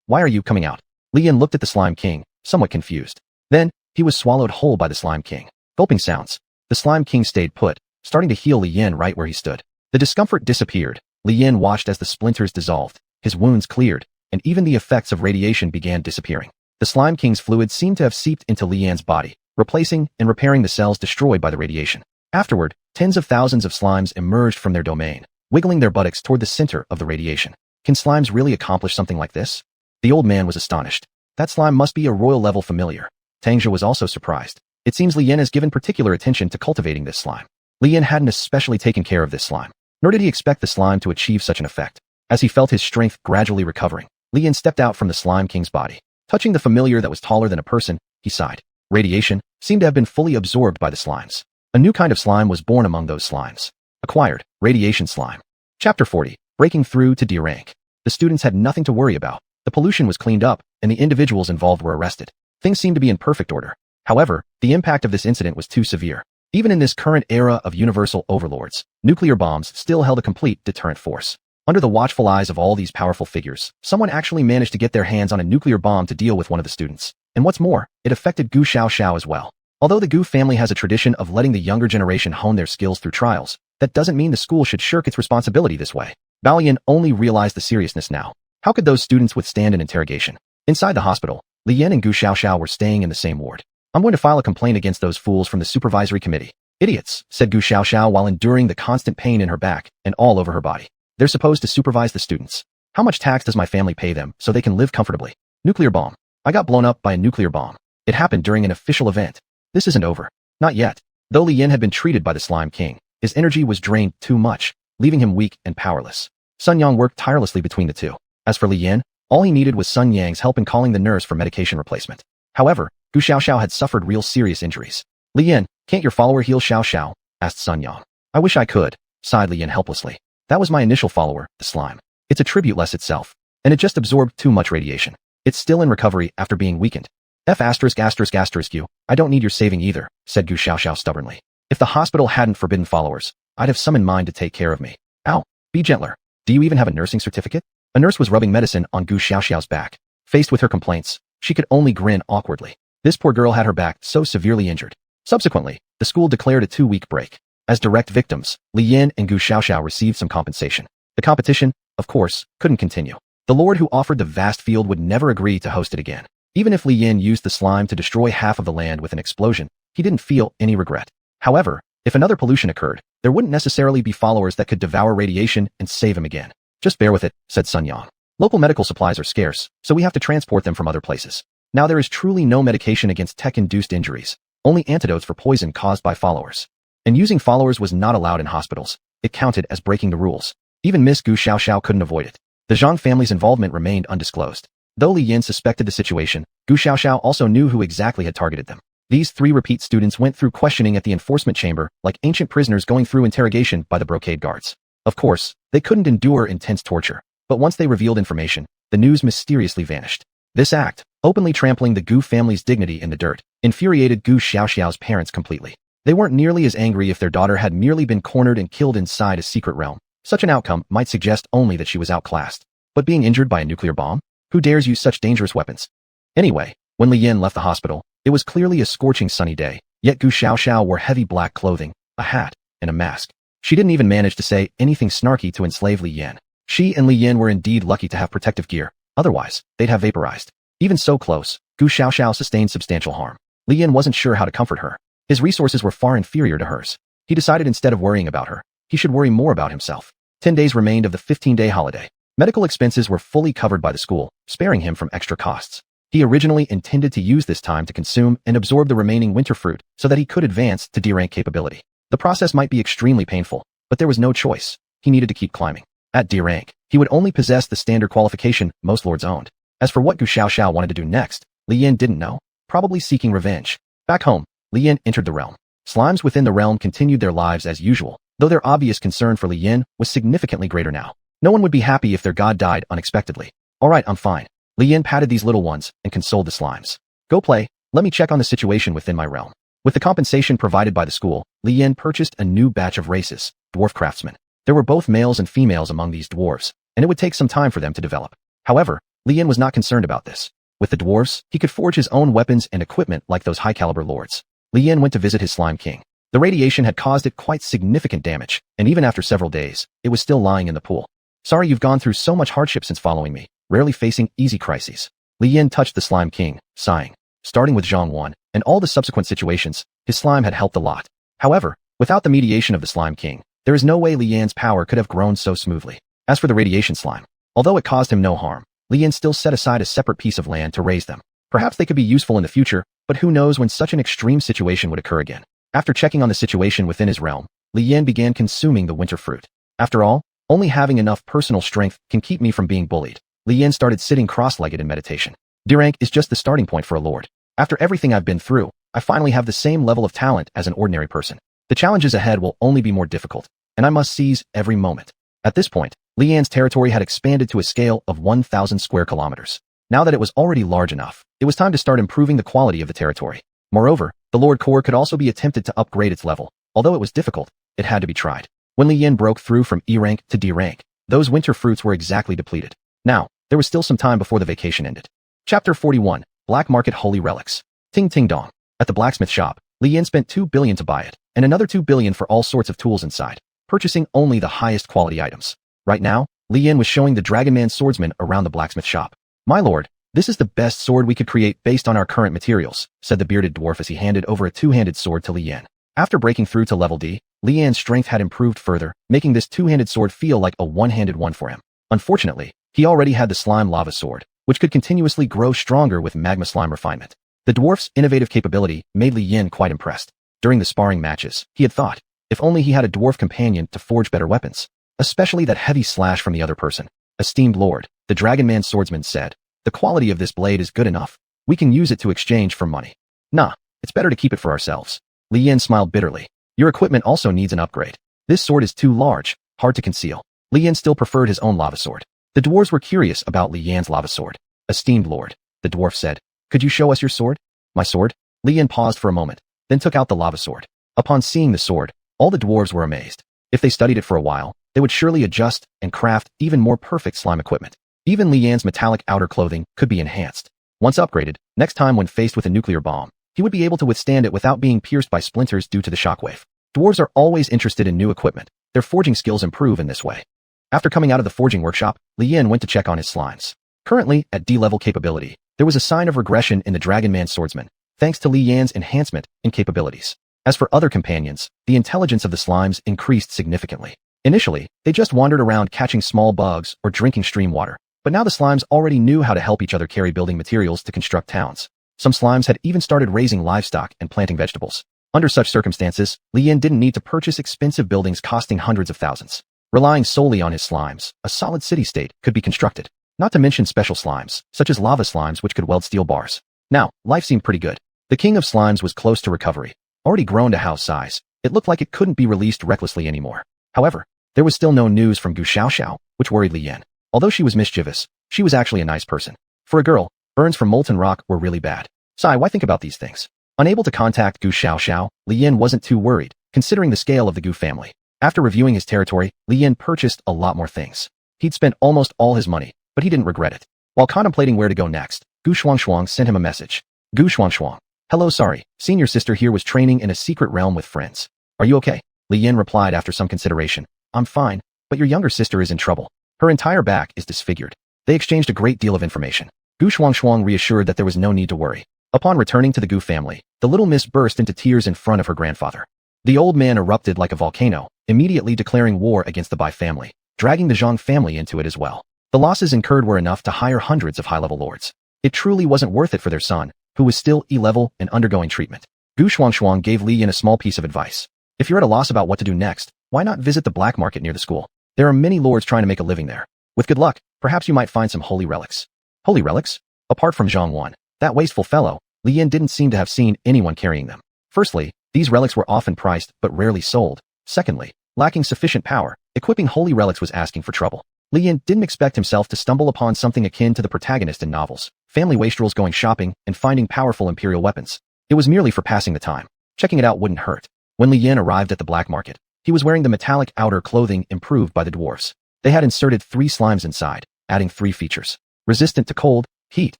[SPEAKER 1] Why are you coming out? Li Yan looked at the Slime King, somewhat confused. Then, he was swallowed whole by the Slime King. Gulping sounds. The Slime King stayed put, starting to heal Li Yan right where he stood. The discomfort disappeared. Li Yan watched as the splinters dissolved, his wounds cleared, and even the effects of radiation began disappearing. The Slime King's fluid seemed to have seeped into Li Yan's body, replacing and repairing the cells destroyed by the radiation. Afterward, tens of thousands of slimes emerged from their domain, wiggling their buttocks toward the center of the radiation. Can slimes really accomplish something like this? The old man was astonished. That slime must be a royal-level familiar. Tangja was also surprised. It seems Li Yan has given particular attention to cultivating this slime. Li Yan hadn't especially taken care of this slime, nor did he expect the slime to achieve such an effect. As he felt his strength gradually recovering, Li Yan stepped out from the Slime King's body. Touching the familiar that was taller than a person, he sighed. Radiation seemed to have been fully absorbed by the slimes. A new kind of slime was born among those slimes. Acquired, radiation slime. Chapter 40, Breaking Through to D rank. The students had nothing to worry about. The pollution was cleaned up, and the individuals involved were arrested. Things seemed to be in perfect order. However, the impact of this incident was too severe. Even in this current era of universal overlords, nuclear bombs still held a complete deterrent force. Under the watchful eyes of all these powerful figures, someone actually managed to get their hands on a nuclear bomb to deal with one of the students. And what's more, it affected Gu Xiaoxiao as well. Although the Gu family has a tradition of letting the younger generation hone their skills through trials, that doesn't mean the school should shirk its responsibility this way. Bao Yan only realized the seriousness now. How could those students withstand an interrogation? Inside the hospital, Li Yan and Gu Xiaoxiao were staying in the same ward. I'm going to file a complaint against those fools from the supervisory committee. Idiots, said Gu Xiaoxiao while enduring the constant pain in her back and all over her body. They're supposed to supervise the students. How much tax does my family pay them so they can live comfortably? Nuclear bomb. I got blown up by a nuclear bomb. It happened during an official event. This isn't over. Not yet. Though Li Yan had been treated by the Slime King, his energy was drained too much, leaving him weak and powerless. Sun Yang worked tirelessly between the two. As for Li Yan, all he needed was Sun Yang's help in calling the nurse for medication replacement. However, Gu Xiaoxiao had suffered real serious injuries. Li Yan, can't your follower heal Xiaoxiao? Asked Sun Yang. I wish I could, sighed Li Yan helplessly. That was my initial follower, the slime. It's a tributeless itself, and it just absorbed too much radiation. It's still in recovery after being weakened. You, I don't need your saving either, said Gu Xiaoxiao stubbornly. If the hospital hadn't forbidden followers, I'd have some in mind to take care of me. Ow, be gentler. Do you even have a nursing certificate? A nurse was rubbing medicine on Gu Xiaoxiao's back. Faced with her complaints, she could only grin awkwardly. This poor girl had her back so severely injured. Subsequently, the school declared a 2-week break. As direct victims, Li Yan and Gu Xiaoxiao received some compensation. The competition, of course, couldn't continue. The lord who offered the vast field would never agree to host it again. Even if Li Yan used the slime to destroy half of the land with an explosion, he didn't feel any regret. However, if another pollution occurred, there wouldn't necessarily be followers that could devour radiation and save him again. Just bear with it, said Sun Yang. Local medical supplies are scarce, so we have to transport them from other places. Now there is truly no medication against tech-induced injuries, only antidotes for poison caused by followers. And using followers was not allowed in hospitals. It counted as breaking the rules. Even Miss Gu Xiaoxiao couldn't avoid it. The Zhang family's involvement remained undisclosed. Though Li Yan suspected the situation, Gu Xiaoxiao also knew who exactly had targeted them. These 3 repeat students went through questioning at the enforcement chamber like ancient prisoners going through interrogation by the brocade guards. Of course, they couldn't endure intense torture, but once they revealed information, the news mysteriously vanished. This act, openly trampling the Gu family's dignity in the dirt, infuriated Gu Xiaoxiao's parents completely. They weren't nearly as angry if their daughter had merely been cornered and killed inside a secret realm. Such an outcome might suggest only that she was outclassed. But being injured by a nuclear bomb? Who dares use such dangerous weapons? Anyway, when Li Yan left the hospital, it was clearly a scorching sunny day. Yet Gu Xiaoxiao wore heavy black clothing, a hat, and a mask. She didn't even manage to say anything snarky to enslave Li Yan. She and Li Yan were indeed lucky to have protective gear, otherwise, they'd have vaporized. Even so close, Gu Xiaoxiao sustained substantial harm. Li Yan wasn't sure how to comfort her. His resources were far inferior to hers. He decided instead of worrying about her, he should worry more about himself. 10 days remained of the 15-day holiday. Medical expenses were fully covered by the school, sparing him from extra costs. He originally intended to use this time to consume and absorb the remaining winter fruit so that he could advance to D-rank capability. The process might be extremely painful, but there was no choice. He needed to keep climbing. At D rank, he would only possess the standard qualification most lords owned. As for what Gu Xiaoxiao wanted to do next, Li Yan didn't know, probably seeking revenge. Back home, Li Yan entered the realm. Slimes within the realm continued their lives as usual, though their obvious concern for Li Yan was significantly greater now. No one would be happy if their god died unexpectedly. Alright, I'm fine. Li Yan patted these little ones and consoled the slimes. Go play, let me check on the situation within my realm. With the compensation provided by the school, Li Yan purchased a new batch of races, dwarf craftsmen. There were both males and females among these dwarves, and it would take some time for them to develop. However, Li Yan was not concerned about this. With the dwarves, he could forge his own weapons and equipment like those high-caliber lords. Li Yan went to visit his slime king. The radiation had caused it quite significant damage, and even after several days, it was still lying in the pool. Sorry you've gone through so much hardship since following me, rarely facing easy crises. Li Yan touched the slime king, sighing. Starting with Xuanhuan and all the subsequent situations, his slime had helped a lot. However, without the mediation of the slime king, there is no way Li Yan's power could have grown so smoothly. As for the radiation slime, although it caused him no harm, Li Yan still set aside a separate piece of land to raise them. Perhaps they could be useful in the future, but who knows when such an extreme situation would occur again. After checking on the situation within his realm, Li Yan began consuming the winter fruit. After all, only having enough personal strength can keep me from being bullied. Li Yan started sitting cross-legged in meditation. D-rank is just the starting point for a lord. After everything I've been through, I finally have the same level of talent as an ordinary person. The challenges ahead will only be more difficult, and I must seize every moment. At this point, Li Yan's territory had expanded to a scale of 1,000 square kilometers. Now that it was already large enough, it was time to start improving the quality of the territory. Moreover, the Lord Core could also be attempted to upgrade its level. Although it was difficult, it had to be tried. When Li Yan broke through from E rank to D rank, those winter fruits were exactly depleted. Now, there was still some time before the vacation ended. Chapter 41, Black Market Holy Relics. Ting ting dong. At the blacksmith shop, Li Yan spent 2 billion to buy it, and another 2 billion for all sorts of tools inside, purchasing only the highest quality items. Right now, Li Yan was showing the Dragon Man swordsman around the blacksmith shop. My lord, this is the best sword we could create based on our current materials, said the bearded dwarf as he handed over a two-handed sword to Li Yan. After breaking through to level D, Li Yan's strength had improved further, making this two-handed sword feel like a one-handed one for him. Unfortunately, he already had the slime lava sword, which could continuously grow stronger with magma slime refinement. The dwarf's innovative capability made Li Yan quite impressed. During the sparring matches, he had thought, if only he had a dwarf companion to forge better weapons, especially that heavy slash from the other person. Esteemed lord, the Dragon Man swordsman said, the quality of this blade is good enough. We can use it to exchange for money. Nah, it's better to keep it for ourselves. Li Yan smiled bitterly. Your equipment also needs an upgrade. This sword is too large, hard to conceal. Li Yan still preferred his own lava sword. The dwarves were curious about Li Yan's lava sword. Esteemed lord, the dwarf said, could you show us your sword? My sword? Li Yan paused for a moment, then took out the lava sword. Upon seeing the sword, all the dwarves were amazed. If they studied it for a while, they would surely adjust and craft even more perfect slime equipment. Even Li Yan's metallic outer clothing could be enhanced. Once upgraded, next time when faced with a nuclear bomb, he would be able to withstand it without being pierced by splinters due to the shockwave. Dwarves are always interested in new equipment. Their forging skills improve in this way. After coming out of the forging workshop, Li Yan went to check on his slimes. Currently, at D-level capability, there was a sign of regression in the Dragon Man swordsman, thanks to Li Yan's enhancement in capabilities. As for other companions, the intelligence of the slimes increased significantly. Initially, they just wandered around catching small bugs or drinking stream water, but now the slimes already knew how to help each other carry building materials to construct towns. Some slimes had even started raising livestock and planting vegetables. Under such circumstances, Li Yan didn't need to purchase expensive buildings costing hundreds of thousands. Relying solely on his slimes, a solid city-state could be constructed. Not to mention special slimes, such as lava slimes which could weld steel bars. Now, life seemed pretty good. The king of slimes was close to recovery. Already grown to house size, it looked like it couldn't be released recklessly anymore. However, there was still no news from Gu Xiaoxiao, which worried Li Yan. Although she was mischievous, she was actually a nice person. For a girl, burns from molten rock were really bad. Sigh, why think about these things? Unable to contact Gu Xiaoxiao, Li Yan wasn't too worried, considering the scale of the Gu family. After reviewing his territory, Li Yan purchased a lot more things. He'd spent almost all his money, but he didn't regret it. While contemplating where to go next, Gu Xuanhuan sent him a message. Gu Xuanhuan, Hello, sorry. Senior sister here was training in a secret realm with friends. Are you okay? Li Yin replied after some consideration. I'm fine, but your younger sister is in trouble. Her entire back is disfigured. They exchanged a great deal of information. Xuanhuan reassured that there was no need to worry. Upon returning to the Gu family, the little miss burst into tears in front of her grandfather. The old man erupted like a volcano, immediately declaring war against the Bai family, dragging the Zhang family into it as well. The losses incurred were enough to hire hundreds of high-level lords. It truly wasn't worth it for their son, who was still E-level and undergoing treatment. Xuanhuan gave Li Yin a small piece of advice. If you're at a loss about what to do next, why not visit the black market near the school? There are many lords trying to make a living there. With good luck, perhaps you might find some holy relics. Holy relics? Apart from Xuanhuan, that wasteful fellow, Li Yin didn't seem to have seen anyone carrying them. Firstly, these relics were often priced but rarely sold. Secondly, lacking sufficient power, equipping holy relics was asking for trouble. Li Yin didn't expect himself to stumble upon something akin to the protagonist in novels, family wastrels going shopping and finding powerful imperial weapons. It was merely for passing the time. Checking it out wouldn't hurt. When Li Yin arrived at the black market, he was wearing the metallic outer clothing improved by the dwarves. They had inserted 3 slimes inside, adding 3 features: resistant to cold, heat,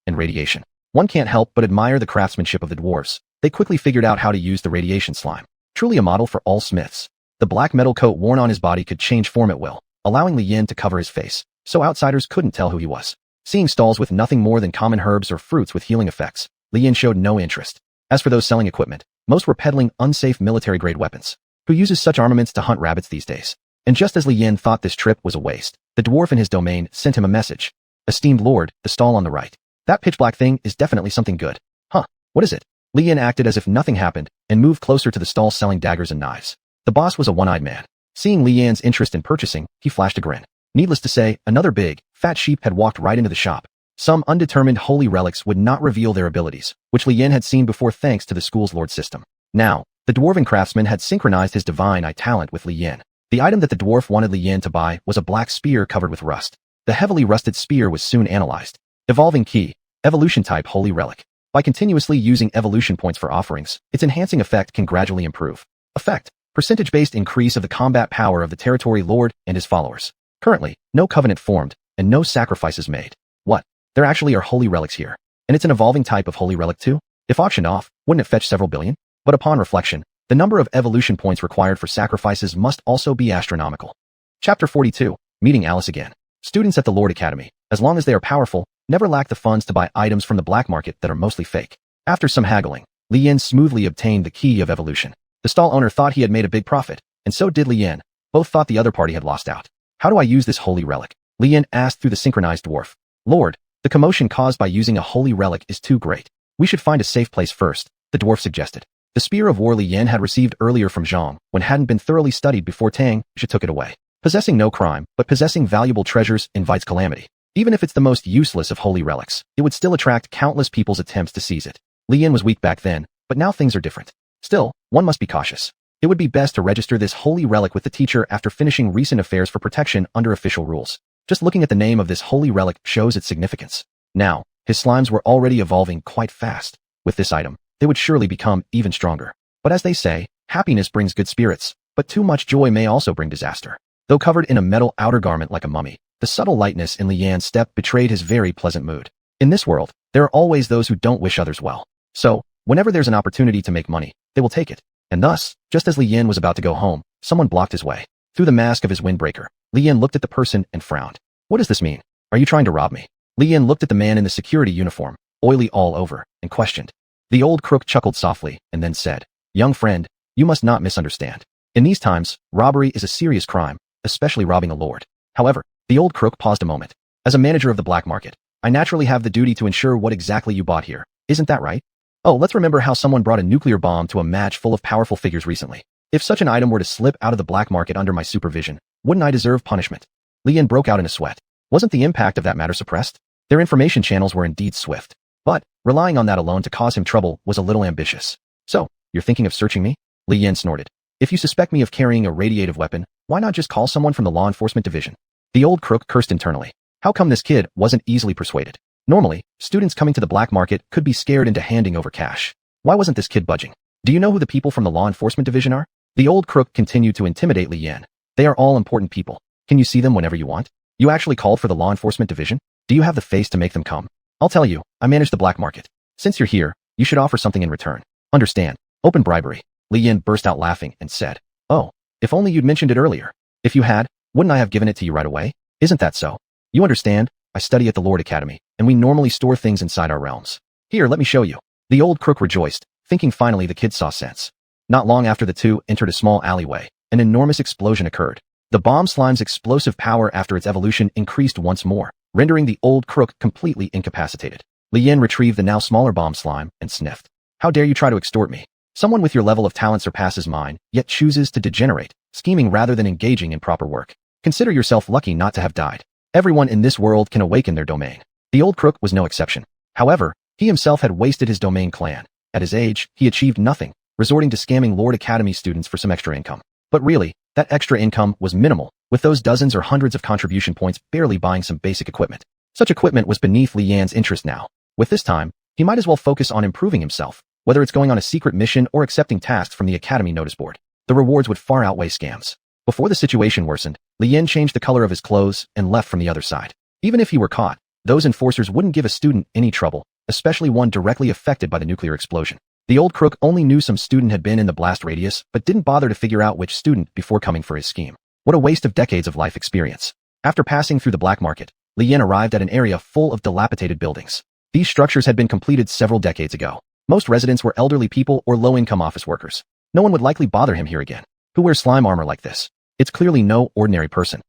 [SPEAKER 1] and radiation. One can't help but admire the craftsmanship of the dwarves. They quickly figured out how to use the radiation slime. Truly a model for all smiths. The black metal coat worn on his body could change form at will, allowing Li Yin to cover his face, so outsiders couldn't tell who he was. Seeing stalls with nothing more than common herbs or fruits with healing effects, Li Yin showed no interest. As for those selling equipment, most were peddling unsafe military-grade weapons. Who uses such armaments to hunt rabbits these days? And just as Li Yin thought this trip was a waste, the dwarf in his domain sent him a message. Esteemed lord, the stall on the right. That pitch-black thing is definitely something good. Huh, what is it? Li Yin acted as if nothing happened and moved closer to the stall selling daggers and knives. The boss was a one-eyed man. Seeing Li Yin's interest in purchasing, he flashed a grin. Needless to say, another big, fat sheep had walked right into the shop. Some undetermined holy relics would not reveal their abilities, which Li Yin had seen before thanks to the school's lord system. Now, the dwarven craftsman had synchronized his divine eye talent with Li Yin. The item that the dwarf wanted Li Yin to buy was a black spear covered with rust. The heavily rusted spear was soon analyzed. Evolving key, evolution type holy relic. By continuously using evolution points for offerings, its enhancing effect can gradually improve. Effect, percentage-based increase of the combat power of the territory lord and his followers. Currently, no covenant formed, and no sacrifices made. What? There actually are holy relics here. And it's an evolving type of holy relic too? If auctioned off, wouldn't it fetch several billion? But upon reflection, the number of evolution points required for sacrifices must also be astronomical. Chapter 42, Meeting Alice Again. Students at the Lord Academy, as long as they are powerful, never lack the funds to buy items from the black market that are mostly fake. After some haggling, Li Yin smoothly obtained the key of evolution. The stall owner thought he had made a big profit, and so did Li Yin. Both thought the other party had lost out. How do I use this holy relic? Li Yin asked through the synchronized dwarf. Lord, the commotion caused by using a holy relic is too great. We should find a safe place first, the dwarf suggested. The spear of war Li Yin had received earlier from Zhang, when hadn't been thoroughly studied before Tang, she took it away. Possessing no crime, but possessing valuable treasures invites calamity. Even if it's the most useless of holy relics, it would still attract countless people's attempts to seize it. Li Yin was weak back then, but now things are different. Still, one must be cautious. It would be best to register this holy relic with the teacher after finishing recent affairs for protection under official rules. Just looking at the name of this holy relic shows its significance. Now, his slimes were already evolving quite fast. With this item, they would surely become even stronger. But as they say, happiness brings good spirits, but too much joy may also bring disaster. Though covered in a metal outer garment like a mummy, the subtle lightness in Li Yan's step betrayed his very pleasant mood. In this world, there are always those who don't wish others well. So, whenever there's an opportunity to make money, they will take it. And thus, just as Li Yin was about to go home, someone blocked his way. Through the mask of his windbreaker, Li Yin looked at the person and frowned. What does this mean? Are you trying to rob me? Li Yin looked at the man in the security uniform, oily all over, and questioned. The old crook chuckled softly and then said, Young friend, you must not misunderstand. In these times, robbery is a serious crime, especially robbing a lord. However, the old crook paused a moment. As a manager of the black market, I naturally have the duty to ensure what exactly you bought here. Isn't that right? Oh, let's remember how someone brought a nuclear bomb to a match full of powerful figures recently. If such an item were to slip out of the black market under my supervision, wouldn't I deserve punishment? Li Yin broke out in a sweat. Wasn't the impact of that matter suppressed? Their information channels were indeed swift. But, relying on that alone to cause him trouble was a little ambitious. So, you're thinking of searching me? Li Yin snorted. If you suspect me of carrying a radiative weapon, why not just call someone from the law enforcement division? The old crook cursed internally. How come this kid wasn't easily persuaded? Normally, students coming to the black market could be scared into handing over cash. Why wasn't this kid budging? Do you know who the people from the law enforcement division are? The old crook continued to intimidate Li Yin. They are all important people. Can you see them whenever you want? You actually called for the law enforcement division? Do you have the face to make them come? I'll tell you, I manage the black market. Since you're here, You should offer something in return. Understand. Open bribery. Li Yin burst out laughing and said, "Oh, if only you'd mentioned it earlier. If you had, wouldn't I have given it to you right away? Isn't that so? You understand, I study at the Lord Academy, and we normally store things inside our realms. Here, let me show you." The old crook rejoiced, thinking finally the kid saw sense. Not long after the two entered a small alleyway, an enormous explosion occurred. The bomb slime's explosive power after its evolution increased once more, rendering the old crook completely incapacitated. Li Yin retrieved the now smaller bomb slime and sniffed. "How dare you try to extort me? Someone with your level of talent surpasses mine, yet chooses to degenerate, scheming rather than engaging in proper work. Consider yourself lucky not to have died. Everyone in this world can awaken their domain." The old crook was no exception. However, he himself had wasted his domain clan. At his age, he achieved nothing, resorting to scamming Lord Academy students for some extra income. But really, that extra income was minimal, with those dozens or hundreds of contribution points barely buying some basic equipment. Such equipment was beneath Li Yan's interest now. With this time, he might as well focus on improving himself, whether it's going on a secret mission or accepting tasks from the Academy notice board. The rewards would far outweigh scams. Before the situation worsened, Li Yin changed the color of his clothes and left from the other side. Even if he were caught, those enforcers wouldn't give a student any trouble, especially one directly affected by the nuclear explosion. The old crook only knew some student had been in the blast radius, but didn't bother to figure out which student before coming for his scheme. What a waste of decades of life experience. After passing through the black market, Li Yin arrived at an area full of dilapidated buildings. These structures had been completed several decades ago. Most residents were elderly people or low-income office workers. No one would likely bother him here again. Who wears slime armor like this? It's clearly no ordinary person.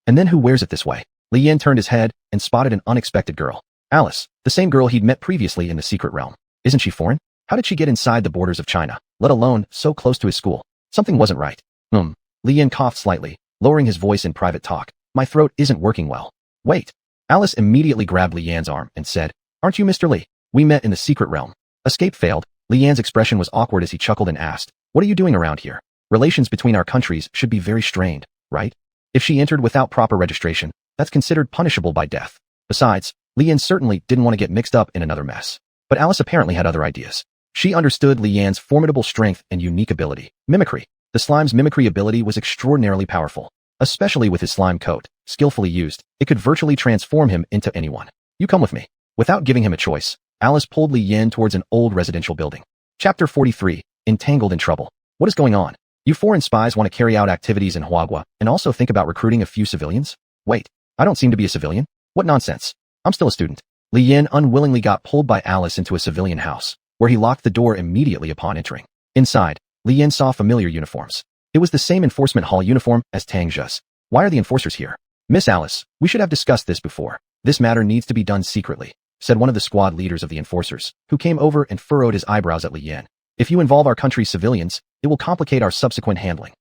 [SPEAKER 1] And then who wears it this way? Li Yin turned his head and spotted an unexpected girl. Alice, the same girl he'd met previously in the secret realm. Isn't she foreign? How did she get inside the borders of China, let alone so close to his school? Something wasn't right. Li Yin coughed slightly, lowering his voice in private talk. My throat isn't working well. Wait. Alice immediately grabbed Li Yan's arm and said, "Aren't you Mr. Li? We met in the secret realm." Escape failed. Li Yan's expression was awkward as he chuckled and asked, "What are you doing around here? Relations between our countries should be very strained, right? If she entered without proper registration, that's considered punishable by death." Besides, Li Yan certainly didn't want to get mixed up in another mess. But Alice apparently had other ideas. She understood Li Yan's formidable strength and unique ability, mimicry. The slime's mimicry ability was extraordinarily powerful, especially with his slime coat. Skillfully used, it could virtually transform him into anyone. "You come with me." Without giving him a choice, Alice pulled Li Yan towards an old residential building. Chapter 43, Entangled in Trouble. What is going on? You foreign spies want to carry out activities in Huagua and also think about recruiting a few civilians? Wait, I don't seem to be a civilian. What nonsense. I'm still a student. Li Yan unwillingly got pulled by Alice into a civilian house, where he locked the door immediately upon entering. Inside, Li Yan saw familiar uniforms. It was the same enforcement hall uniform as Tang Zhe's. Why are the enforcers here? "Miss Alice, we should have discussed this before. This matter needs to be done secretly," said one of the squad leaders of the enforcers, who came over and furrowed his eyebrows at Li Yan. "If you involve our country's civilians, it will complicate our subsequent handling."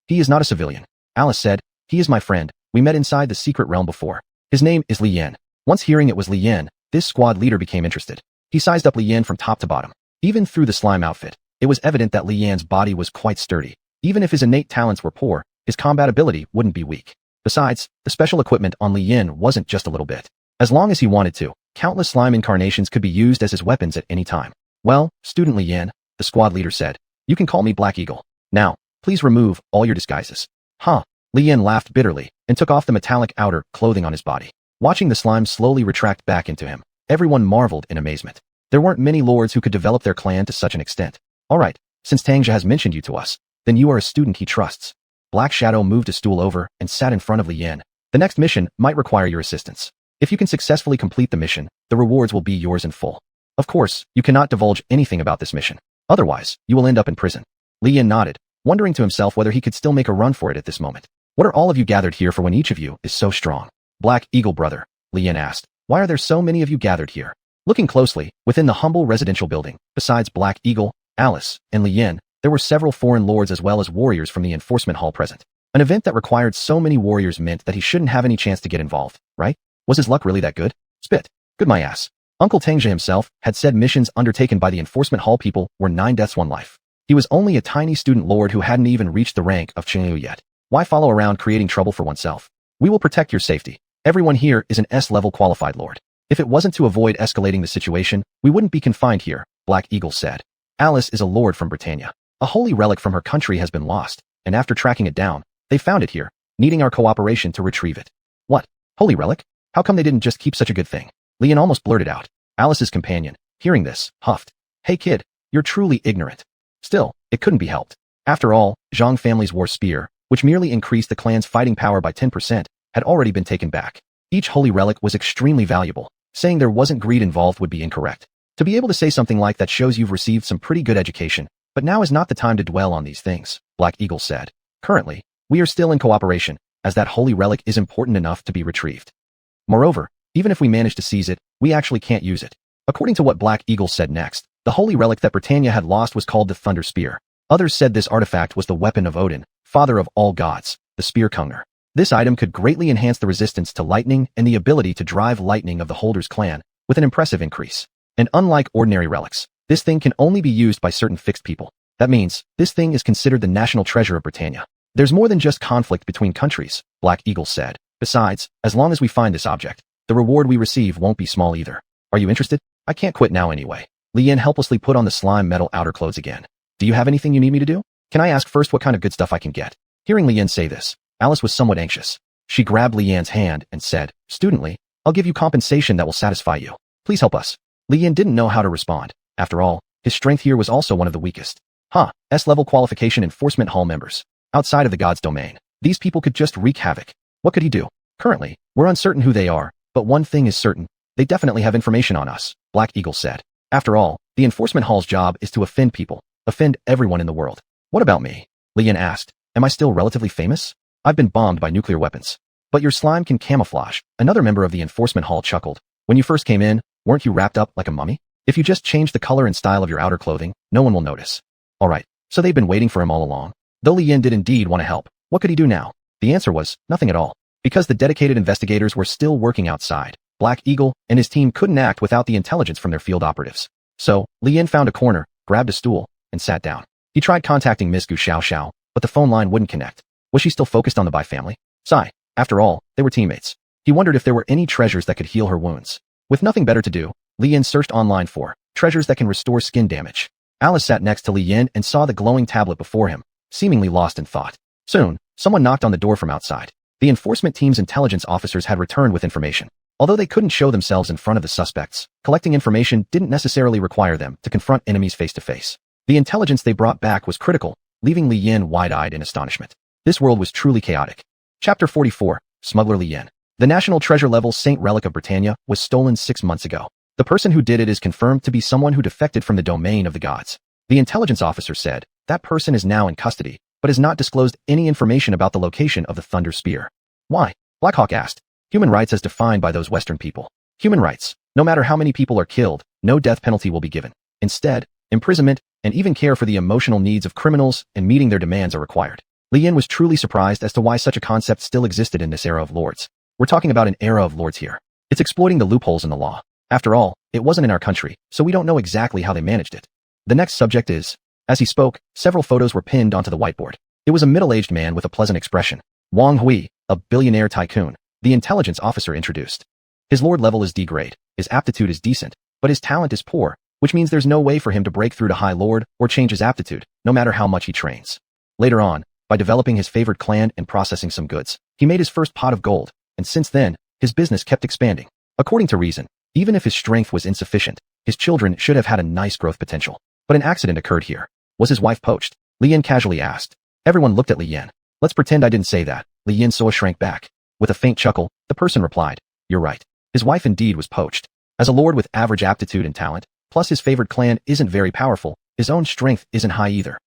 [SPEAKER 1] "He is not a civilian," Alice said. "He is my friend. We met inside the secret realm before. His name is Li Yan." Once hearing it was Li Yan, this squad leader became interested. He sized up Li Yan from top to bottom. Even through the slime outfit, it was evident that Li Yan's body was quite sturdy. Even if his innate talents were poor, his combat ability wouldn't be weak. Besides, the special equipment on Li Yan wasn't just a little bit. As long as he wanted to, countless slime incarnations could be used as his weapons at any time. "Well, student Li Yan," the squad leader said, "you can call me Black Eagle. Now, please remove all your disguises." "Huh?" Li Yan laughed bitterly and took off the metallic outer clothing on his body. Watching the slime slowly retract back into him, everyone marveled in amazement. There weren't many lords who could develop their clan to such an extent. "All right, since Tang Zhe has mentioned you to us, then you are a student he trusts." Black Shadow moved a stool over and sat in front of Li Yan. "The next mission might require your assistance. If you can successfully complete the mission, the rewards will be yours in full. Of course, you cannot divulge anything about this mission. Otherwise, you will end up in prison." Li Yan nodded, wondering to himself whether he could still make a run for it at this moment. "What are all of you gathered here for when each of you is so strong?" "Black Eagle brother," Li Yan asked, "why are there so many of you gathered here?" Looking closely, within the humble residential building, besides Black Eagle, Alice, and Li Yan, there were several foreign lords as well as warriors from the enforcement hall present. An event that required so many warriors meant that he shouldn't have any chance to get involved, right? Was his luck really that good? Spit. Good my ass. Uncle Tang Zhe himself had said missions undertaken by the enforcement hall people were 9 deaths 1 life. He was only a tiny student lord who hadn't even reached the rank of Xuanhuan yet. Why follow around creating trouble for oneself? "We will protect your safety. Everyone here is an S-level qualified lord. If it wasn't to avoid escalating the situation, we wouldn't be confined here," Black Eagle said. "Alice is a lord from Britannia. A holy relic from her country has been lost, and after tracking it down, they found it here, needing our cooperation to retrieve it." "What? Holy relic? How come they didn't just keep such a good thing?" Li Yan almost blurted out. Alice's companion, hearing this, huffed. Hey kid, you're truly ignorant. Still, it couldn't be helped. After all, Zhang family's war spear, which merely increased the clan's fighting power by 10%, had already been taken back. Each holy relic was extremely valuable. Saying there wasn't greed involved would be incorrect. To be able to say something like that shows you've received some pretty good education, but now is not the time to dwell on these things, Black Eagle said. Currently, we are still in cooperation, as that holy relic is important enough to be retrieved. Moreover, even if we manage to seize it, we actually can't use it. According to what Black Eagle said next, the holy relic that Britannia had lost was called the Thunder Spear. Others said this artifact was the weapon of Odin, father of all gods, the Spear Kunger. This item could greatly enhance the resistance to lightning and the ability to drive lightning of the holder's clan, with an impressive increase. And unlike ordinary relics, this thing can only be used by certain fixed people. That means, this thing is considered the national treasure of Britannia. There's more than just conflict between countries, Black Eagle said. Besides, as long as we find this object, the reward we receive won't be small either. Are you interested? I can't quit now anyway. Li Yan helplessly put on the slime metal outer clothes again. Do you have anything you need me to do? Can I ask first what kind of good stuff I can get? Hearing Li Yan say this, Alice was somewhat anxious. She grabbed Li Yan's hand and said, studently, I'll give you compensation that will satisfy you. Please help us. Li Yan didn't know how to respond. After all, his strength here was also one of the weakest. S-level qualification enforcement hall members. Outside of the god's domain, these people could just wreak havoc. What could he do? Currently, we're uncertain who they are, but one thing is certain. They definitely have information on us, Black Eagle said. After all, the enforcement hall's job is to offend people, offend everyone in the world. What about me? Li Yan asked. Am I still relatively famous? I've been bombed by nuclear weapons. But your slime can camouflage. Another member of the enforcement hall chuckled. When you first came in, weren't you wrapped up like a mummy? If you just change the color and style of your outer clothing, no one will notice. Alright, so they've been waiting for him all along. Though Li Yan did indeed want to help, what could he do now? The answer was, nothing at all. Because the dedicated investigators were still working outside, Black Eagle and his team couldn't act without the intelligence from their field operatives. So, Li Yan found a corner, grabbed a stool, and sat down. He tried contacting Miss Gu Xiao, but the phone line wouldn't connect. Was she still focused on the Bai family? Sigh. After all, they were teammates. He wondered if there were any treasures that could heal her wounds. With nothing better to do, Li Yan searched online for treasures that can restore skin damage. Alice sat next to Li Yan and saw the glowing tablet before him, seemingly lost in thought. Soon, someone knocked on the door from outside. The enforcement team's intelligence officers had returned with information. Although they couldn't show themselves in front of the suspects, collecting information didn't necessarily require them to confront enemies face to face. The intelligence they brought back was critical, leaving Li Yan wide-eyed in astonishment. This world was truly chaotic. Chapter 44, Smuggler Li Yan. The national treasure level Saint Relic of Britannia was stolen 6 months ago. The person who did it is confirmed to be someone who defected from the domain of the gods. The intelligence officer said, that person is now in custody, but has not disclosed any information about the location of the Thunder Spear. Why? Blackhawk asked. Human rights as defined by those Western people. Human rights. No matter how many people are killed, no death penalty will be given. Instead, imprisonment and even care for the emotional needs of criminals and meeting their demands are required. Li Yan was truly surprised as to why such a concept still existed in this era of lords. We're talking about an era of lords here. It's exploiting the loopholes in the law. After all, it wasn't in our country, so we don't know exactly how they managed it. The next subject is, as he spoke, several photos were pinned onto the whiteboard. It was a middle-aged man with a pleasant expression. Wang Hui, a billionaire tycoon, the intelligence officer introduced. His lord level is D grade, his aptitude is decent, but his talent is poor, which means there's no way for him to break through to high lord or change his aptitude, no matter how much he trains. Later on, by developing his favored clan and processing some goods, he made his first pot of gold, and since then, his business kept expanding. According to reason, even if his strength was insufficient, his children should have had a nice growth potential. But an accident occurred here. Was his wife poached? Li Yan casually asked. Everyone looked at Li Yan. Let's pretend I didn't say that. Li Yan shrank back. With a faint chuckle, the person replied, you're right. His wife indeed was poached. As a lord with average aptitude and talent, plus his favored clan isn't very powerful, his own strength isn't high either.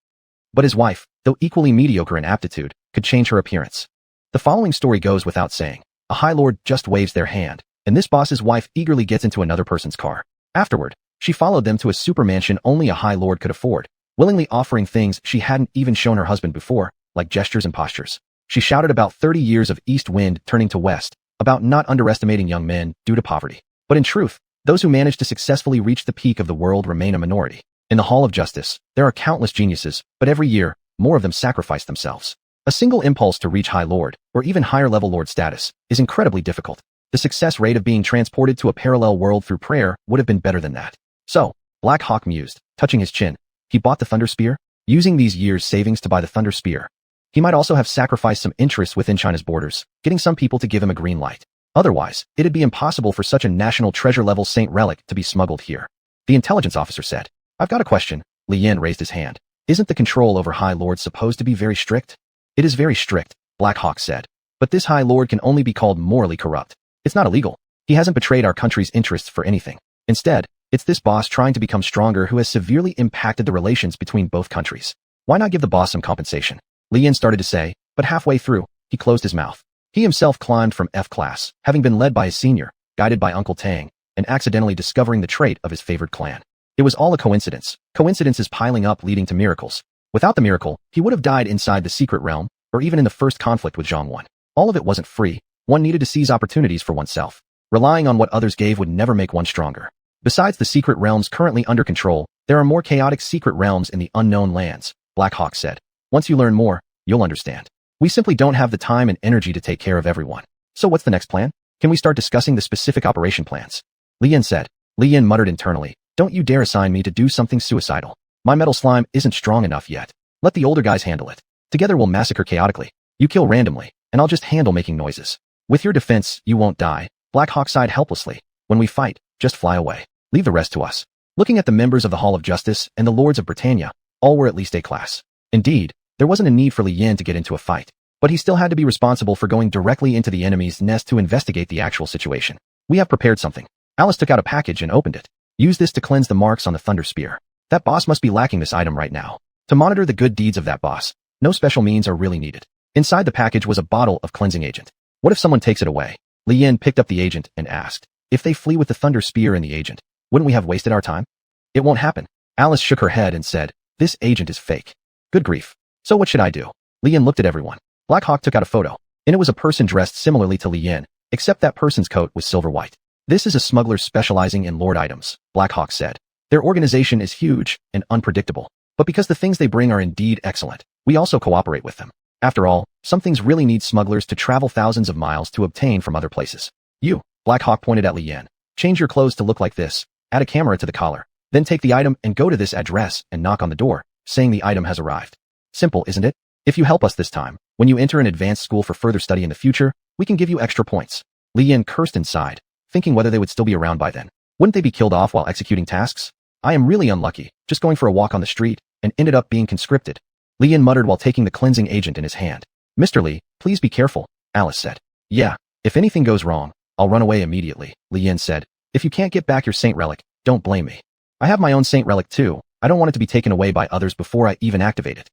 [SPEAKER 1] But his wife, though equally mediocre in aptitude, could change her appearance. The following story goes without saying. A high lord just waves their hand, and this boss's wife eagerly gets into another person's car. Afterward, she followed them to a super mansion only a high lord could afford, willingly offering things she hadn't even shown her husband before, like gestures and postures. She shouted about 30 years of east wind turning to west, about not underestimating young men due to poverty. But in truth, those who manage to successfully reach the peak of the world remain a minority. In the Hall of Justice, there are countless geniuses, but every year, more of them sacrifice themselves. A single impulse to reach high lord, or even higher level lord status, is incredibly difficult. The success rate of being transported to a parallel world through prayer would have been better than that. So, Black Hawk mused, touching his chin. He bought the Thunder Spear, using these years' savings to buy the Thunder Spear. He might also have sacrificed some interests within China's borders, getting some people to give him a green light. Otherwise, it'd be impossible for such a national treasure-level saint relic to be smuggled here. The intelligence officer said. I've got a question. Li Yin raised his hand. Isn't the control over High Lords supposed to be very strict? It is very strict, Black Hawk said. But this High Lord can only be called morally corrupt. It's not illegal. He hasn't betrayed our country's interests for anything. Instead, it's this boss trying to become stronger who has severely impacted the relations between both countries. Why not give the boss some compensation? Li Yin started to say, but halfway through, he closed his mouth. He himself climbed from F class, having been led by his senior, guided by Uncle Tang, and accidentally discovering the trait of his favored clan. It was all a coincidence. Coincidences piling up leading to miracles. Without the miracle, he would have died inside the secret realm, or even in the first conflict with Xuanhuan. All of it wasn't free. One needed to seize opportunities for oneself. Relying on what others gave would never make one stronger. Besides the secret realms currently under control, there are more chaotic secret realms in the unknown lands, Black Hawk said. Once you learn more, you'll understand. We simply don't have the time and energy to take care of everyone. So what's the next plan? Can we start discussing the specific operation plans? Li Yin said. Li Yin muttered internally. Don't you dare assign me to do something suicidal. My metal slime isn't strong enough yet. Let the older guys handle it. Together we'll massacre chaotically. You kill randomly, and I'll just handle making noises. With your defense, you won't die. Black Hawk sighed helplessly. When we fight, just fly away. Leave the rest to us. Looking at the members of the Hall of Justice and the Lords of Britannia, all were at least A class. Indeed, there wasn't a need for Li Yin to get into a fight, but he still had to be responsible for going directly into the enemy's nest to investigate the actual situation. We have prepared something. Alice took out a package and opened it. Use this to cleanse the marks on the Thunder Spear. That boss must be lacking this item right now. To monitor the good deeds of that boss, no special means are really needed. Inside the package was a bottle of cleansing agent. What if someone takes it away? Li Yin picked up the agent and asked, if they flee with the Thunder Spear and the agent, wouldn't we have wasted our time? It won't happen. Alice shook her head and said, this agent is fake. Good grief. So what should I do? Li Yin looked at everyone. Black Hawk took out a photo, and it was a person dressed similarly to Li Yin, except that person's coat was silver white. This is a smuggler specializing in lord items, Black Hawk said. Their organization is huge and unpredictable, but because the things they bring are indeed excellent, we also cooperate with them. After all, some things really need smugglers to travel thousands of miles to obtain from other places. You, Black Hawk pointed at Li Yin. Change your clothes to look like this, add a camera to the collar, then take the item and go to this address and knock on the door, saying the item has arrived. Simple, isn't it? If you help us this time, when you enter an advanced school for further study in the future, we can give you extra points. Li Yin cursed inside, thinking whether they would still be around by then. Wouldn't they be killed off while executing tasks? I am really unlucky, just going for a walk on the street, and ended up being conscripted. Li Yin muttered while taking the cleansing agent in his hand. Mr. Li, please be careful, Alice said. Yeah, if anything goes wrong, I'll run away immediately, Li Yin said. If you can't get back your saint relic, don't blame me. I have my own saint relic too. I don't want it to be taken away by others before I even activate it.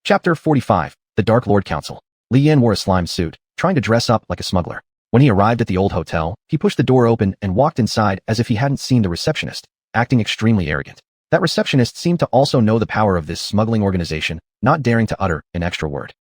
[SPEAKER 1] Chapter 45, The Dark Lord Council. Li Yin wore a slime suit, trying to dress up like a smuggler. When he arrived at the old hotel, he pushed the door open and walked inside as if he hadn't seen the receptionist, acting extremely arrogant. That receptionist seemed to also know the power of this smuggling organization, not daring to utter an extra word.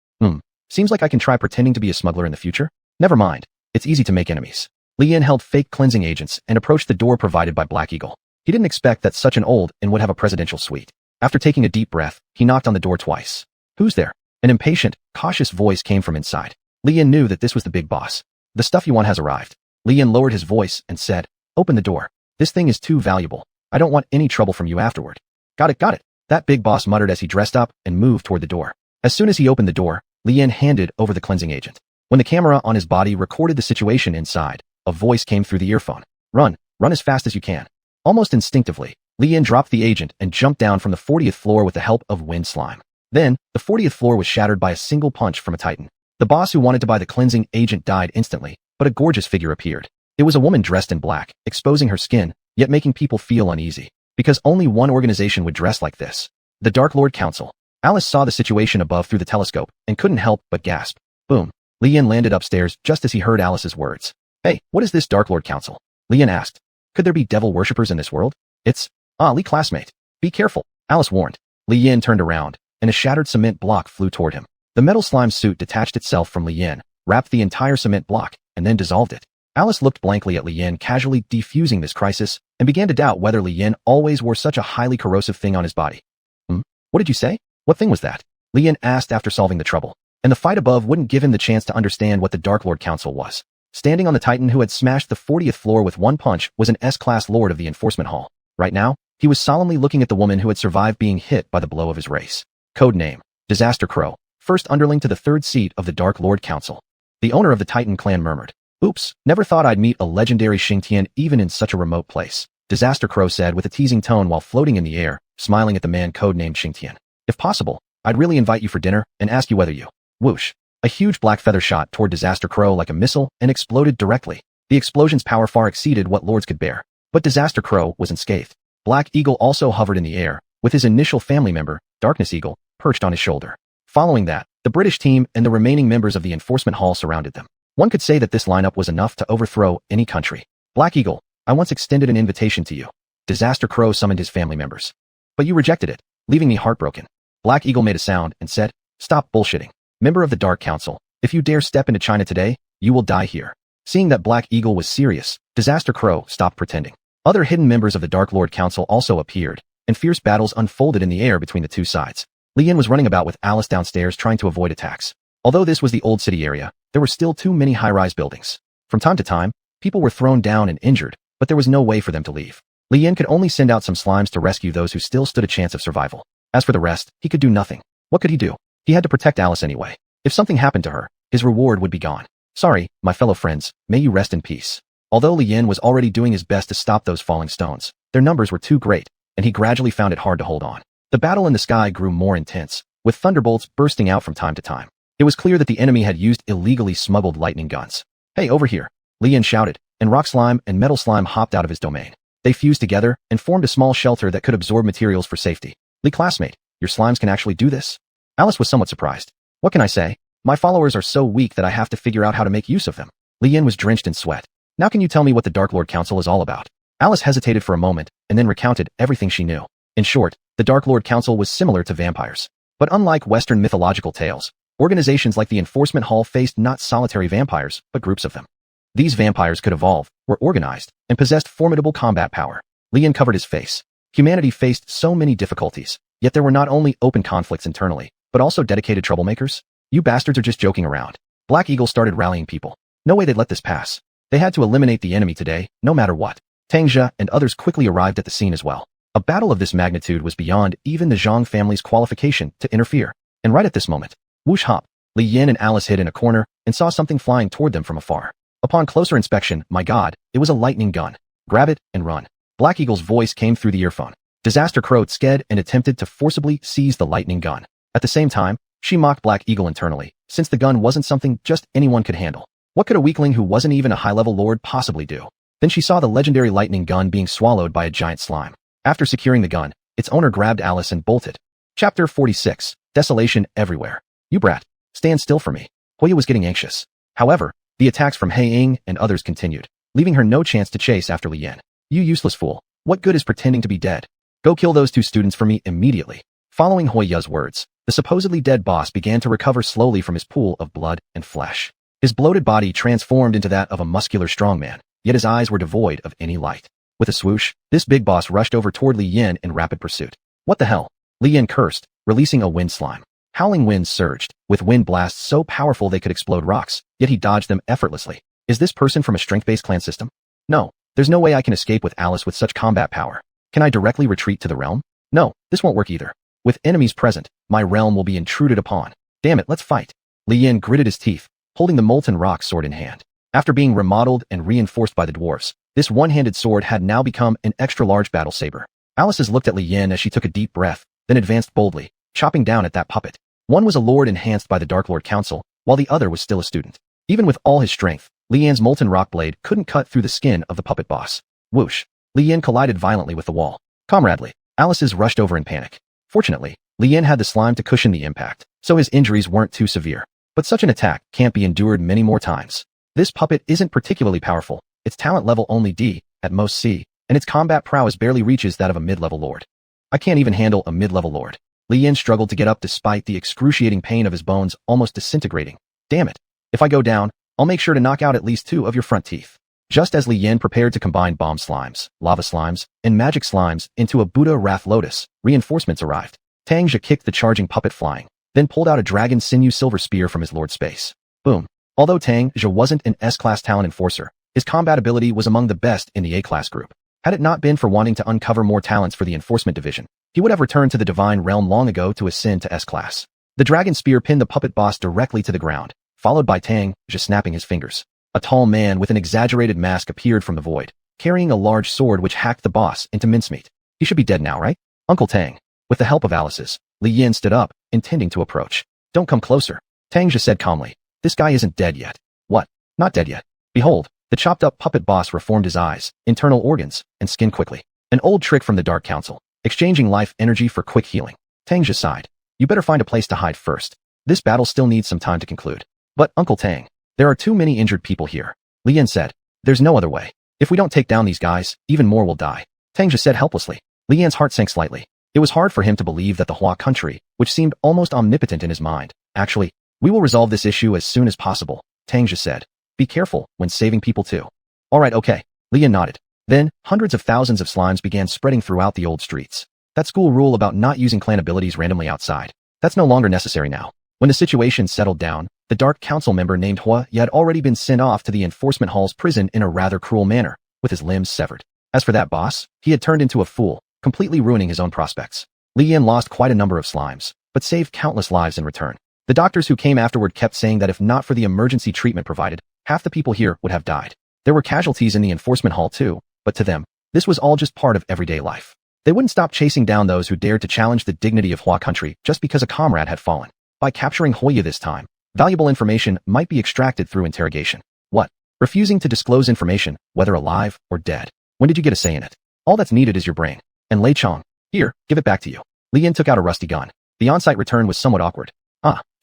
[SPEAKER 1] Seems like I can try pretending to be a smuggler in the future? Never mind. It's easy to make enemies. Li Yin held fake cleansing agents and approached the door provided by Black Eagle. He didn't expect that such an old and would have a presidential suite. After taking a deep breath, he knocked on the door twice. Who's there? An impatient, cautious voice came from inside. Li Yin knew that this was the big boss. The stuff you want has arrived. Li Yin lowered his voice and said, open the door. This thing is too valuable. I don't want any trouble from you afterward. Got it. That big boss muttered as he dressed up and moved toward the door. As soon as he opened the door, Li Yin handed over the cleansing agent. When the camera on his body recorded the situation inside, a voice came through the earphone. Run as fast as you can. Almost instinctively, Li Yin dropped the agent and jumped down from the 40th floor with the help of wind slime. Then, the 40th floor was shattered by a single punch from a titan. The boss who wanted to buy the cleansing agent died instantly, but a gorgeous figure appeared. It was a woman dressed in black, exposing her skin, yet making people feel uneasy. Because only one organization would dress like this. The Dark Lord Council. Alice saw the situation above through the telescope and couldn't help but gasp. Boom. Li Yin landed upstairs just as he heard Alice's words. Hey, what is this Dark Lord Council? Li Yin asked. Could there be devil worshippers in this world? It's, Li classmate. Be careful, Alice warned. Li Yin turned around, and a shattered cement block flew toward him. The metal slime suit detached itself from Li Yin, wrapped the entire cement block, and then dissolved it. Alice looked blankly at Li Yin casually defusing this crisis, and began to doubt whether Li Yin always wore such a highly corrosive thing on his body. What did you say? What thing was that? Li Yin asked after solving the trouble, and the fight above wouldn't give him the chance to understand what the Dark Lord Council was. Standing on the Titan who had smashed the 40th floor with one punch was an S-class lord of the enforcement hall. Right now, he was solemnly looking at the woman who had survived being hit by the blow of his race. Code name, Disaster Crow, first underling to the third seat of the Dark Lord Council. The owner of the Titan clan murmured, Oops, never thought I'd meet a legendary Xingtian even in such a remote place. Disaster Crow said with a teasing tone while floating in the air, smiling at the man codenamed Xingtian. If possible, I'd really invite you for dinner and ask you whether you. Whoosh. A huge black feather shot toward Disaster Crow like a missile and exploded directly. The explosion's power far exceeded what lords could bear. But Disaster Crow was unscathed. Black Eagle also hovered in the air, with his initial family member, Darkness Eagle, perched on his shoulder. Following that, the British team and the remaining members of the enforcement hall surrounded them. One could say that this lineup was enough to overthrow any country. Black Eagle, I once extended an invitation to you. Disaster Crow summoned his family members. But you rejected it, leaving me heartbroken. Black Eagle made a sound and said, "Stop bullshitting. Member of the Dark Council, if you dare step into China today, you will die here." Seeing that Black Eagle was serious, Disaster Crow stopped pretending. Other hidden members of the Dark Lord Council also appeared, and fierce battles unfolded in the air between the two sides. Li Yin was running about with Alice downstairs trying to avoid attacks. Although this was the old city area, there were still too many high-rise buildings. From time to time, people were thrown down and injured, but there was no way for them to leave. Li Yin could only send out some slimes to rescue those who still stood a chance of survival. As for the rest, he could do nothing. What could he do? He had to protect Alice anyway. If something happened to her, his reward would be gone. Sorry, my fellow friends, may you rest in peace. Although Li Yin was already doing his best to stop those falling stones, their numbers were too great, and he gradually found it hard to hold on. The battle in the sky grew more intense, with thunderbolts bursting out from time to time. It was clear that the enemy had used illegally smuggled lightning guns. Hey, over here, Li Yin shouted, and rock slime and metal slime hopped out of his domain. They fused together and formed a small shelter that could absorb materials for safety. Li classmate, your slimes can actually do this? Alice was somewhat surprised. What can I say? My followers are so weak that I have to figure out how to make use of them. Li Yin was drenched in sweat. Now can you tell me what the Dark Lord Council is all about? Alice hesitated for a moment and then recounted everything she knew. In short, the Dark Lord Council was similar to vampires. But unlike Western mythological tales, organizations like the Enforcement Hall faced not solitary vampires, but groups of them. These vampires could evolve, were organized, and possessed formidable combat power. Li Yin covered his face. Humanity faced so many difficulties, yet there were not only open conflicts internally, but also dedicated troublemakers. You bastards are just joking around. Black Eagle started rallying people. No way they'd let this pass. They had to eliminate the enemy today, no matter what. Tang Jia and others quickly arrived at the scene as well. A battle of this magnitude was beyond even the Zhang family's qualification to interfere. And right at this moment, whoosh hop, Li Yin and Alice hid in a corner and saw something flying toward them from afar. Upon closer inspection, my god, it was a lightning gun. Grab it and run. Black Eagle's voice came through the earphone. Disaster Crow sked and attempted to forcibly seize the lightning gun. At the same time, she mocked Black Eagle internally, since the gun wasn't something just anyone could handle. What could a weakling who wasn't even a high-level lord possibly do? Then she saw the legendary lightning gun being swallowed by a giant slime. After securing the gun, its owner grabbed Alice and bolted. Chapter 46. Desolation everywhere. You brat, stand still for me. Hoya was getting anxious. However, the attacks from Hei Ying and others continued, leaving her no chance to chase after Li Yin. You useless fool. What good is pretending to be dead? Go kill those two students for me immediately. Following Hoya's words, the supposedly dead boss began to recover slowly from his pool of blood and flesh. His bloated body transformed into that of a muscular strongman, yet his eyes were devoid of any light. With a swoosh, this big boss rushed over toward Li Yin in rapid pursuit. What the hell? Li Yin cursed, releasing a wind slime. Howling winds surged, with wind blasts so powerful they could explode rocks, yet he dodged them effortlessly. Is this person from a strength-based clan system? No, there's no way I can escape with Alice with such combat power. Can I directly retreat to the realm? No, this won't work either. With enemies present, my realm will be intruded upon. Damn it, let's fight. Li Yin gritted his teeth, holding the molten rock sword in hand. After being remodeled and reinforced by the dwarves, this one-handed sword had now become an extra-large battle saber. Alice looked at Li Yin as she took a deep breath, then advanced boldly, chopping down at that puppet. One was a lord enhanced by the Dark Lord Council, while the other was still a student. Even with all his strength, Li Yin's molten rock blade couldn't cut through the skin of the puppet boss. Whoosh! Li Yin collided violently with the wall. Comradely, Alice's rushed over in panic. Fortunately, Li Yin had the slime to cushion the impact, so his injuries weren't too severe. But such an attack can't be endured many more times. This puppet isn't particularly powerful, its talent level only D, at most C, and its combat prowess barely reaches that of a mid-level lord. I can't even handle a mid-level lord. Li Yin struggled to get up despite the excruciating pain of his bones almost disintegrating. Damn it. If I go down, I'll make sure to knock out at least 2 of your front teeth. Just as Li Yin prepared to combine bomb slimes, lava slimes, and magic slimes into a Buddha Wrath Lotus, reinforcements arrived. Tang Jia kicked the charging puppet flying, then pulled out a dragon sinew silver spear from his lord's space. Boom. Although Tang Jia wasn't an S-class talent enforcer, his combat ability was among the best in the A-class group. Had it not been for wanting to uncover more talents for the enforcement division, he would have returned to the divine realm long ago to ascend to S-class. The dragon spear pinned the puppet boss directly to the ground, followed by Tang Jia snapping his fingers. A tall man with an exaggerated mask appeared from the void, carrying a large sword which hacked the boss into mincemeat. He should be dead now, right? Uncle Tang. With the help of Alice's, Li Yin stood up, intending to approach. Don't come closer. Tang just said calmly. This guy isn't dead yet. What? Not dead yet. Behold, the chopped-up puppet boss reformed his eyes, internal organs, and skin quickly. An old trick from the Dark Council, exchanging life energy for quick healing. Tang just sighed. You better find a place to hide first. This battle still needs some time to conclude. But, Uncle Tang, there are too many injured people here. Li Yin said. There's no other way. If we don't take down these guys, even more will die. Tang just said helplessly. Li Yin's heart sank slightly. It was hard for him to believe that the Hua country, which seemed almost omnipotent in his mind, actually, we will resolve this issue as soon as possible, Tang just said. Be careful when saving people too. Alright, okay. Li Yin nodded. Then, hundreds of thousands of slimes began spreading throughout the old streets. That school rule about not using clan abilities randomly outside, that's no longer necessary now. When the situation settled down, the Dark Council member named Hua Yi had already been sent off to the Enforcement Hall's prison in a rather cruel manner, with his limbs severed. As for that boss, he had turned into a fool, completely ruining his own prospects. Li Yin lost quite a number of slimes, but saved countless lives in return. The doctors who came afterward kept saying that if not for the emergency treatment provided, half the people here would have died. There were casualties in the Enforcement Hall too, but to them, this was all just part of everyday life. They wouldn't stop chasing down those who dared to challenge the dignity of Hua country just because a comrade had fallen. By capturing Hoya this time, valuable information might be extracted through interrogation. What? Refusing to disclose information, whether alive or dead. When did you get a say in it? All that's needed is your brain. And Lei Chong, here, give it back to you. Li Yin took out a rusty gun. The on-site return was somewhat awkward.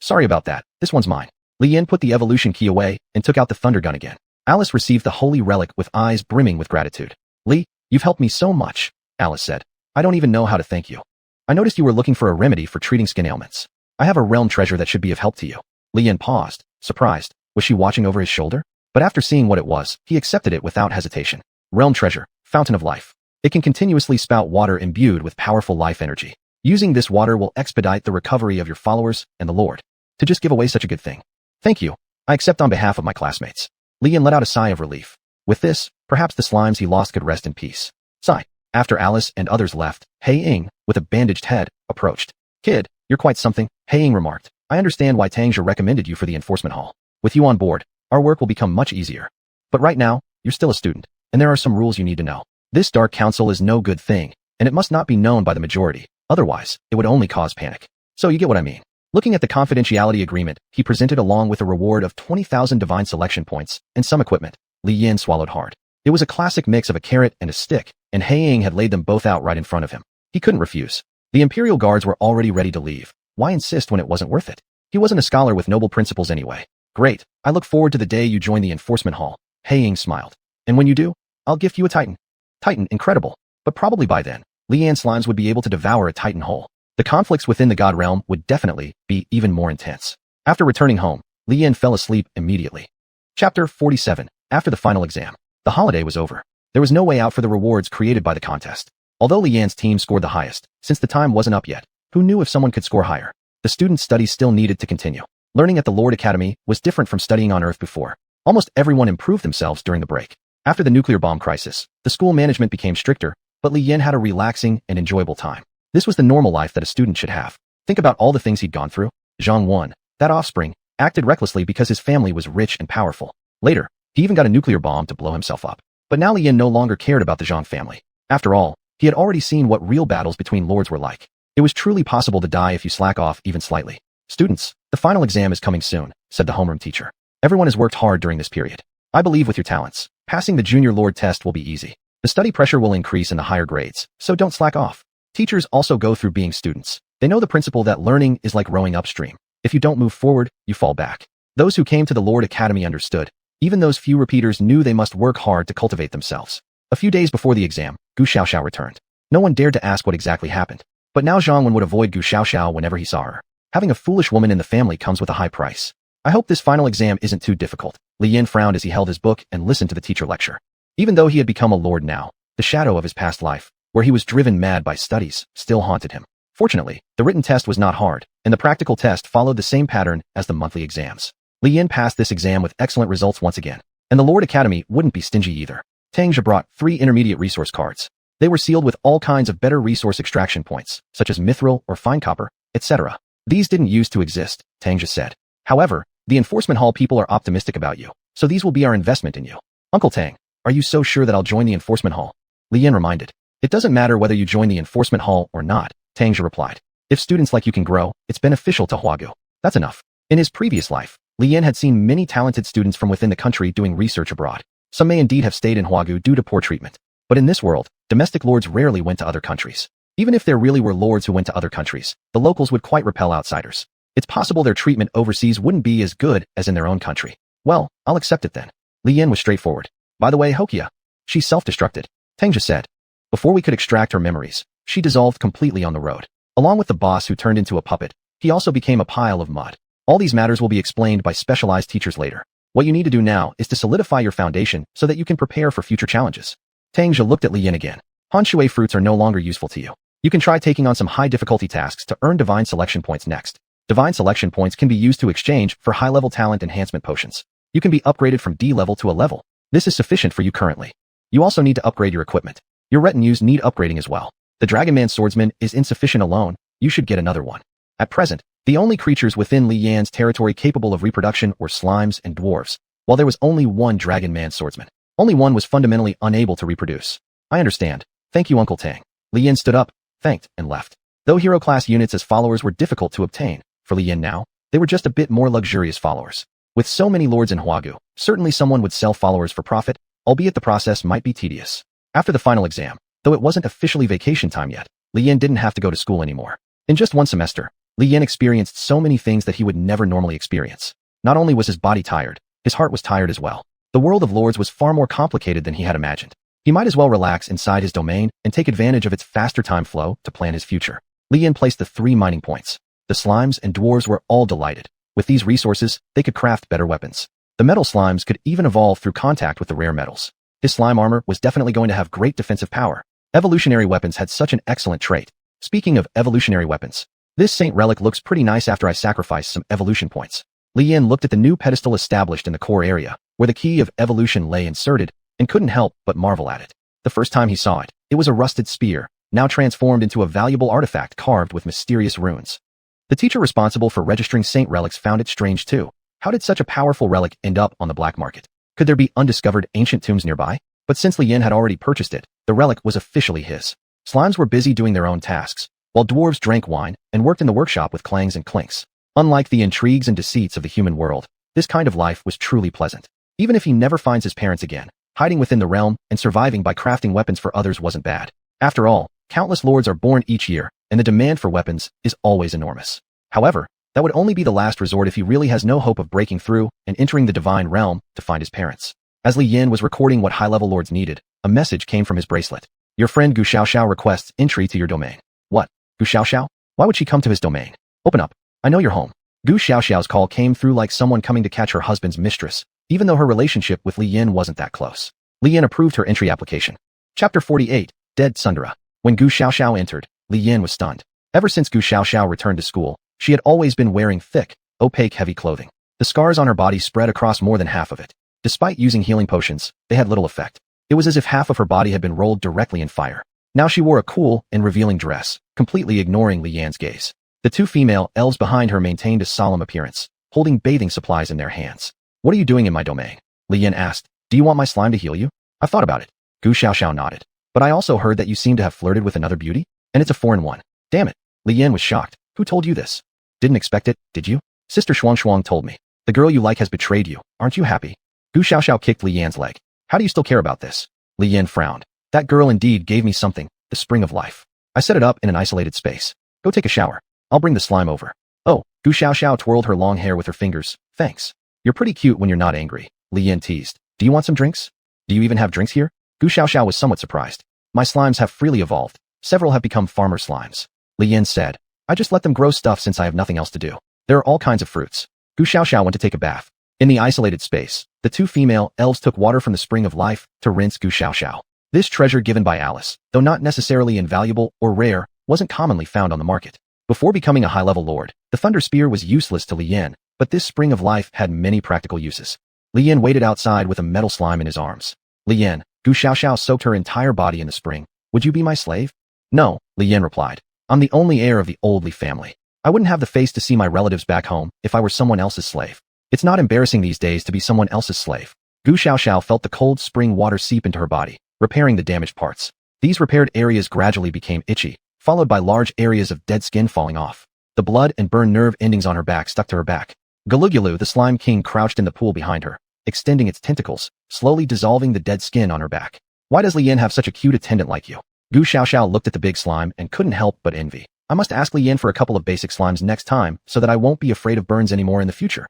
[SPEAKER 1] Sorry about that. This one's mine. Li Yin put the evolution key away and took out the thunder gun again. Alice received the holy relic with eyes brimming with gratitude. Li, you've helped me so much, Alice said. I don't even know how to thank you. I noticed you were looking for a remedy for treating skin ailments. I have a realm treasure that should be of help to you. Li Yin paused, surprised. Was she watching over his shoulder? But after seeing what it was, he accepted it without hesitation. Realm treasure, fountain of life. It can continuously spout water imbued with powerful life energy. Using this water will expedite the recovery of your followers and the Lord. To just give away such a good thing. Thank you. I accept on behalf of my classmates. Li Yin let out a sigh of relief. With this, perhaps the slimes he lost could rest in peace. Sigh. After Alice and others left, Hei Ying, with a bandaged head, approached. Kid, you're quite something, Hei Ying remarked. I understand why Tangzhe recommended you for the enforcement hall. With you on board, our work will become much easier. But right now, you're still a student, and there are some rules you need to know. This Dark Council is no good thing, and it must not be known by the majority, otherwise, it would only cause panic. So you get what I mean. Looking at the confidentiality agreement, he presented along with a reward of 20,000 divine selection points and some equipment. Li Yin swallowed hard. It was a classic mix of a carrot and a stick, and Hei Ying had laid them both out right in front of him. He couldn't refuse. The Imperial Guards were already ready to leave. Why insist when it wasn't worth it? He wasn't a scholar with noble principles anyway. Great. I look forward to the day you join the enforcement hall. Hei Ying smiled. And when you do, I'll gift you a Titan. Titan, incredible. But probably by then, Li Yan slimes would be able to devour a Titan whole. The conflicts within the God realm would definitely be even more intense. After returning home, Li Yan fell asleep immediately. Chapter 47. After the final exam. The holiday was over. There was no way out for the rewards created by the contest. Although Li Yan's team scored the highest, since the time wasn't up yet, who knew if someone could score higher? The students' studies still needed to continue. Learning at the Lord Academy was different from studying on Earth before. Almost everyone improved themselves during the break. After the nuclear bomb crisis, the school management became stricter, but Li Yan had a relaxing and enjoyable time. This was the normal life that a student should have. Think about all the things he'd gone through. Xuanhuan, that offspring, acted recklessly because his family was rich and powerful. Later, he even got a nuclear bomb to blow himself up. But now Li Yan no longer cared about the Zhang family. After all, he had already seen what real battles between lords were like. It was truly possible to die if you slack off even slightly. Students, the final exam is coming soon, said the homeroom teacher. Everyone has worked hard during this period. I believe with your talents, passing the junior lord test will be easy. The study pressure will increase in the higher grades, so don't slack off. Teachers also go through being students. They know the principle that learning is like rowing upstream. If you don't move forward, you fall back. Those who came to the Lord Academy understood. Even those few repeaters knew they must work hard to cultivate themselves. A few days before the exam, Gu Xiaoxiao returned. No one dared to ask what exactly happened. But now Xuanhuan would avoid Gu Xiaoxiao whenever he saw her. Having a foolish woman in the family comes with a high price. I hope this final exam isn't too difficult. Li Yan frowned as he held his book and listened to the teacher lecture. Even though he had become a lord now, the shadow of his past life, where he was driven mad by studies, still haunted him. Fortunately, the written test was not hard, and the practical test followed the same pattern as the monthly exams. Li Yan passed this exam with excellent results once again, and the Lord Academy wouldn't be stingy either. Tangzhe brought 3 intermediate resource cards. They were sealed with all kinds of better resource extraction points, such as mithril or fine copper, etc. These didn't used to exist, Tangzhe said. However, the enforcement hall people are optimistic about you, so these will be our investment in you. Uncle Tang, Are you so sure that I'll join the enforcement hall? Li Yan reminded. It doesn't matter whether you join the enforcement hall or not, Tang Zhe replied. If students like you can grow, it's beneficial to Huagu. That's enough. In his previous life, Li Yan had seen many talented students from within the country doing research abroad. Some may indeed have stayed in Huagu due to poor treatment. But in this world, domestic lords rarely went to other countries. Even if there really were lords who went to other countries, the locals would quite repel outsiders. It's possible their treatment overseas wouldn't be as good as in their own country. Well, I'll accept it then. Li Yan was straightforward. By the way, Hokia. She self-destructed, Tang Zhe said. Before we could extract her memories, she dissolved completely on the road. Along with the boss who turned into a puppet, he also became a pile of mud. All these matters will be explained by specialized teachers later. What you need to do now is to solidify your foundation so that you can prepare for future challenges. Tang Zhe looked at Li Yan again. Hanshui fruits are no longer useful to you. You can try taking on some high-difficulty tasks to earn divine selection points next. Divine selection points can be used to exchange for high-level talent enhancement potions. You can be upgraded from D level to A level. This is sufficient for you currently. You also need to upgrade your equipment. Your retinues need upgrading as well. The Dragonman Swordsman is insufficient alone. You should get another one. At present, the only creatures within Li Yan's territory capable of reproduction were slimes and dwarves, while there was only one Dragonman Swordsman. Only one was fundamentally unable to reproduce. I understand. Thank you, Uncle Tang. Li Yan stood up, thanked, and left. Though hero-class units as followers were difficult to obtain, for Li Yan now, they were just a bit more luxurious followers. With so many lords in Huagu, certainly someone would sell followers for profit, albeit the process might be tedious. After the final exam, though it wasn't officially vacation time yet, Li Yan didn't have to go to school anymore. In just one semester, Li Yan experienced so many things that he would never normally experience. Not only was his body tired, his heart was tired as well. The world of lords was far more complicated than he had imagined. He might as well relax inside his domain and take advantage of its faster time flow to plan his future. Li Yan placed the 3 mining points. The slimes and dwarves were all delighted. With these resources, they could craft better weapons. The metal slimes could even evolve through contact with the rare metals. His slime armor was definitely going to have great defensive power. Evolutionary weapons had such an excellent trait. Speaking of evolutionary weapons, this saint relic looks pretty nice after I sacrifice some evolution points. Li Yan looked at the new pedestal established in the core area, where the key of evolution lay inserted, and couldn't help but marvel at it. The first time he saw it, it was a rusted spear, now transformed into a valuable artifact carved with mysterious runes. The teacher responsible for registering saint relics found it strange too. How did such a powerful relic end up on the black market? Could there be undiscovered ancient tombs nearby? But since Li Yan had already purchased it, the relic was officially his. Slimes were busy doing their own tasks, while dwarves drank wine and worked in the workshop with clangs and clinks. Unlike the intrigues and deceits of the human world, this kind of life was truly pleasant. Even if he never finds his parents again, hiding within the realm and surviving by crafting weapons for others wasn't bad. After all, countless lords are born each year, and the demand for weapons is always enormous. However, that would only be the last resort if he really has no hope of breaking through and entering the divine realm to find his parents. As Li Yan was recording what high-level lords needed, a message came from his bracelet. Your friend Gu Xiaoxiao requests entry to your domain. What? Gu Xiaoxiao? Why would she come to his domain? Open up. I know you're home. Gu Xiaoxiao's call came through like someone coming to catch her husband's mistress, even though her relationship with Li Yan wasn't that close. Li Yan approved her entry application. Chapter 48, Dead Sundara. When Gu Xiaoxiao entered, Li Yan was stunned. Ever since Gu Xiaoxiao returned to school, she had always been wearing thick, opaque heavy clothing. The scars on her body spread across more than half of it. Despite using healing potions, they had little effect. It was as if half of her body had been rolled directly in fire. Now she wore a cool and revealing dress, completely ignoring Li Yan's gaze. The 2 female elves behind her maintained a solemn appearance, holding bathing supplies in their hands. What are you doing in my domain? Li Yan asked. Do you want my slime to heal you? I've thought about it. Gu Xiaoxiao nodded. But I also heard that you seem to have flirted with another beauty, and it's a foreign one. Damn it. Li Yan was shocked. Who told you this? Didn't expect it, did you? Sister xuanhuan told me. The girl you like has betrayed you. Aren't you happy? Gu Xiaoxiao kicked Li Yan's leg. How do you still care about this? Li Yan frowned. That girl indeed gave me something, the spring of life. I set it up in an isolated space. Go take a shower. I'll bring the slime over. Oh, Gu Xiaoxiao twirled her long hair with her fingers. Thanks. You're pretty cute when you're not angry, Li Yan teased. Do you want some drinks? Do you even have drinks here? Gu Xiaoxiao was somewhat surprised. My slimes have freely evolved. Several have become farmer slimes. Li Yan said. I just let them grow stuff since I have nothing else to do. There are all kinds of fruits. Gu Xiaoxiao went to take a bath. In the isolated space, the 2 female elves took water from the spring of life to rinse Gu Xiaoxiao. This treasure given by Alice, though not necessarily invaluable or rare, wasn't commonly found on the market. Before becoming a high-level lord, the Thunder Spear was useless to Li Yan, but this spring of life had many practical uses. Li Yan waited outside with a metal slime in his arms. Li Yan, Gu Xiaoxiao soaked her entire body in the spring. Would you be my slave? No, Li Yan replied. I'm the only heir of the old Li family. I wouldn't have the face to see my relatives back home if I were someone else's slave. It's not embarrassing these days to be someone else's slave. Gu Xiaoxiao felt the cold spring water seep into her body, repairing the damaged parts. These repaired areas gradually became itchy, followed by large areas of dead skin falling off. The blood and burned nerve endings on her back stuck to her back. Galugulu, the slime king, crouched in the pool behind her, extending its tentacles, slowly dissolving the dead skin on her back. Why does Li Yan have such a cute attendant like you? Gu Xiaoxiao looked at the big slime and couldn't help but envy. I must ask Li Yan for a couple of basic slimes next time so that I won't be afraid of burns anymore in the future.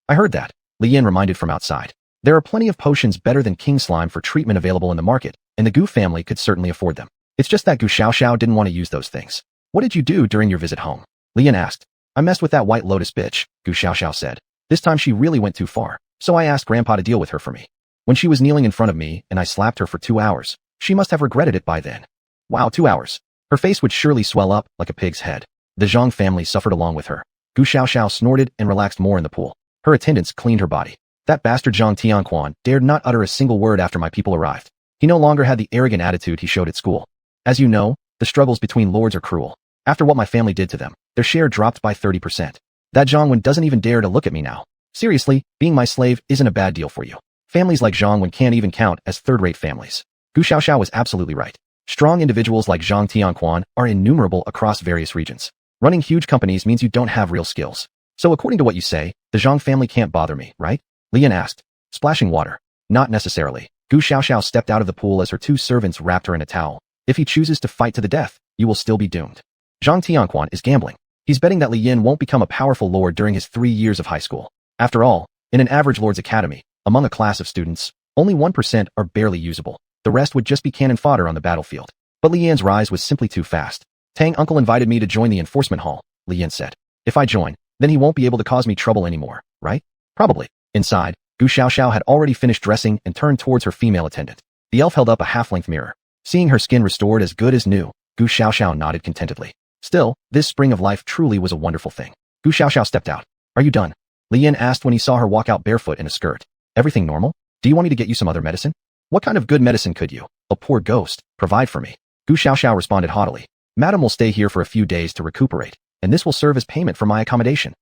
[SPEAKER 1] I heard that, Li Yan reminded from outside. There are plenty of potions better than king slime for treatment available in the market, and the Gu family could certainly afford them. It's just that Gu Xiaoxiao didn't want to use those things. What did you do during your visit home? Li Yan asked. I messed with that white lotus bitch, Gu Xiaoxiao said. This time she really went too far, so I asked Grandpa to deal with her for me. When she was kneeling in front of me and I slapped her for 2 hours, she must have regretted it by then. Wow, 2 hours. Her face would surely swell up like a pig's head. The Zhang family suffered along with her. Gu Xiaoxiao snorted and relaxed more in the pool. Her attendants cleaned her body. That bastard Zhang Tianquan dared not utter a single word after my people arrived. He no longer had the arrogant attitude he showed at school. As you know, the struggles between lords are cruel. After what my family did to them, their share dropped by 30%. That Zhangwen doesn't even dare to look at me now. Seriously, being my slave isn't a bad deal for you. Families like Zhangwen can't even count as third-rate families. Gu Xiaoxiao was absolutely right. Strong individuals like Zhang Tianquan are innumerable across various regions. Running huge companies means you don't have real skills. So according to what you say, the Zhang family can't bother me, right? Li Yan asked. Splashing water. Not necessarily. Gu Xiaoxiao stepped out of the pool as her 2 servants wrapped her in a towel. If he chooses to fight to the death, you will still be doomed. Zhang Tianquan is gambling. He's betting that Li Yan won't become a powerful lord during his 3 years of high school. After all, in an average lord's academy, among a class of students, only 1% are barely usable. The rest would just be cannon fodder on the battlefield. But Li Yan's rise was simply too fast. Tang uncle invited me to join the enforcement hall, Li Yan said. If I join, then he won't be able to cause me trouble anymore, right? Probably. Inside, Gu Xiaoxiao had already finished dressing and turned towards her female attendant. The elf held up a half-length mirror. Seeing her skin restored as good as new, Gu Xiaoxiao nodded contentedly. Still, this spring of life truly was a wonderful thing. Gu Xiaoxiao stepped out. Are you done? Li Yan asked when he saw her walk out barefoot in a skirt. Everything normal? Do you want me to get you some other medicine? What kind of good medicine could you, a poor ghost, provide for me? Gu Xiaoxiao responded haughtily. Madam will stay here for a few days to recuperate, and this will serve as payment for my accommodation.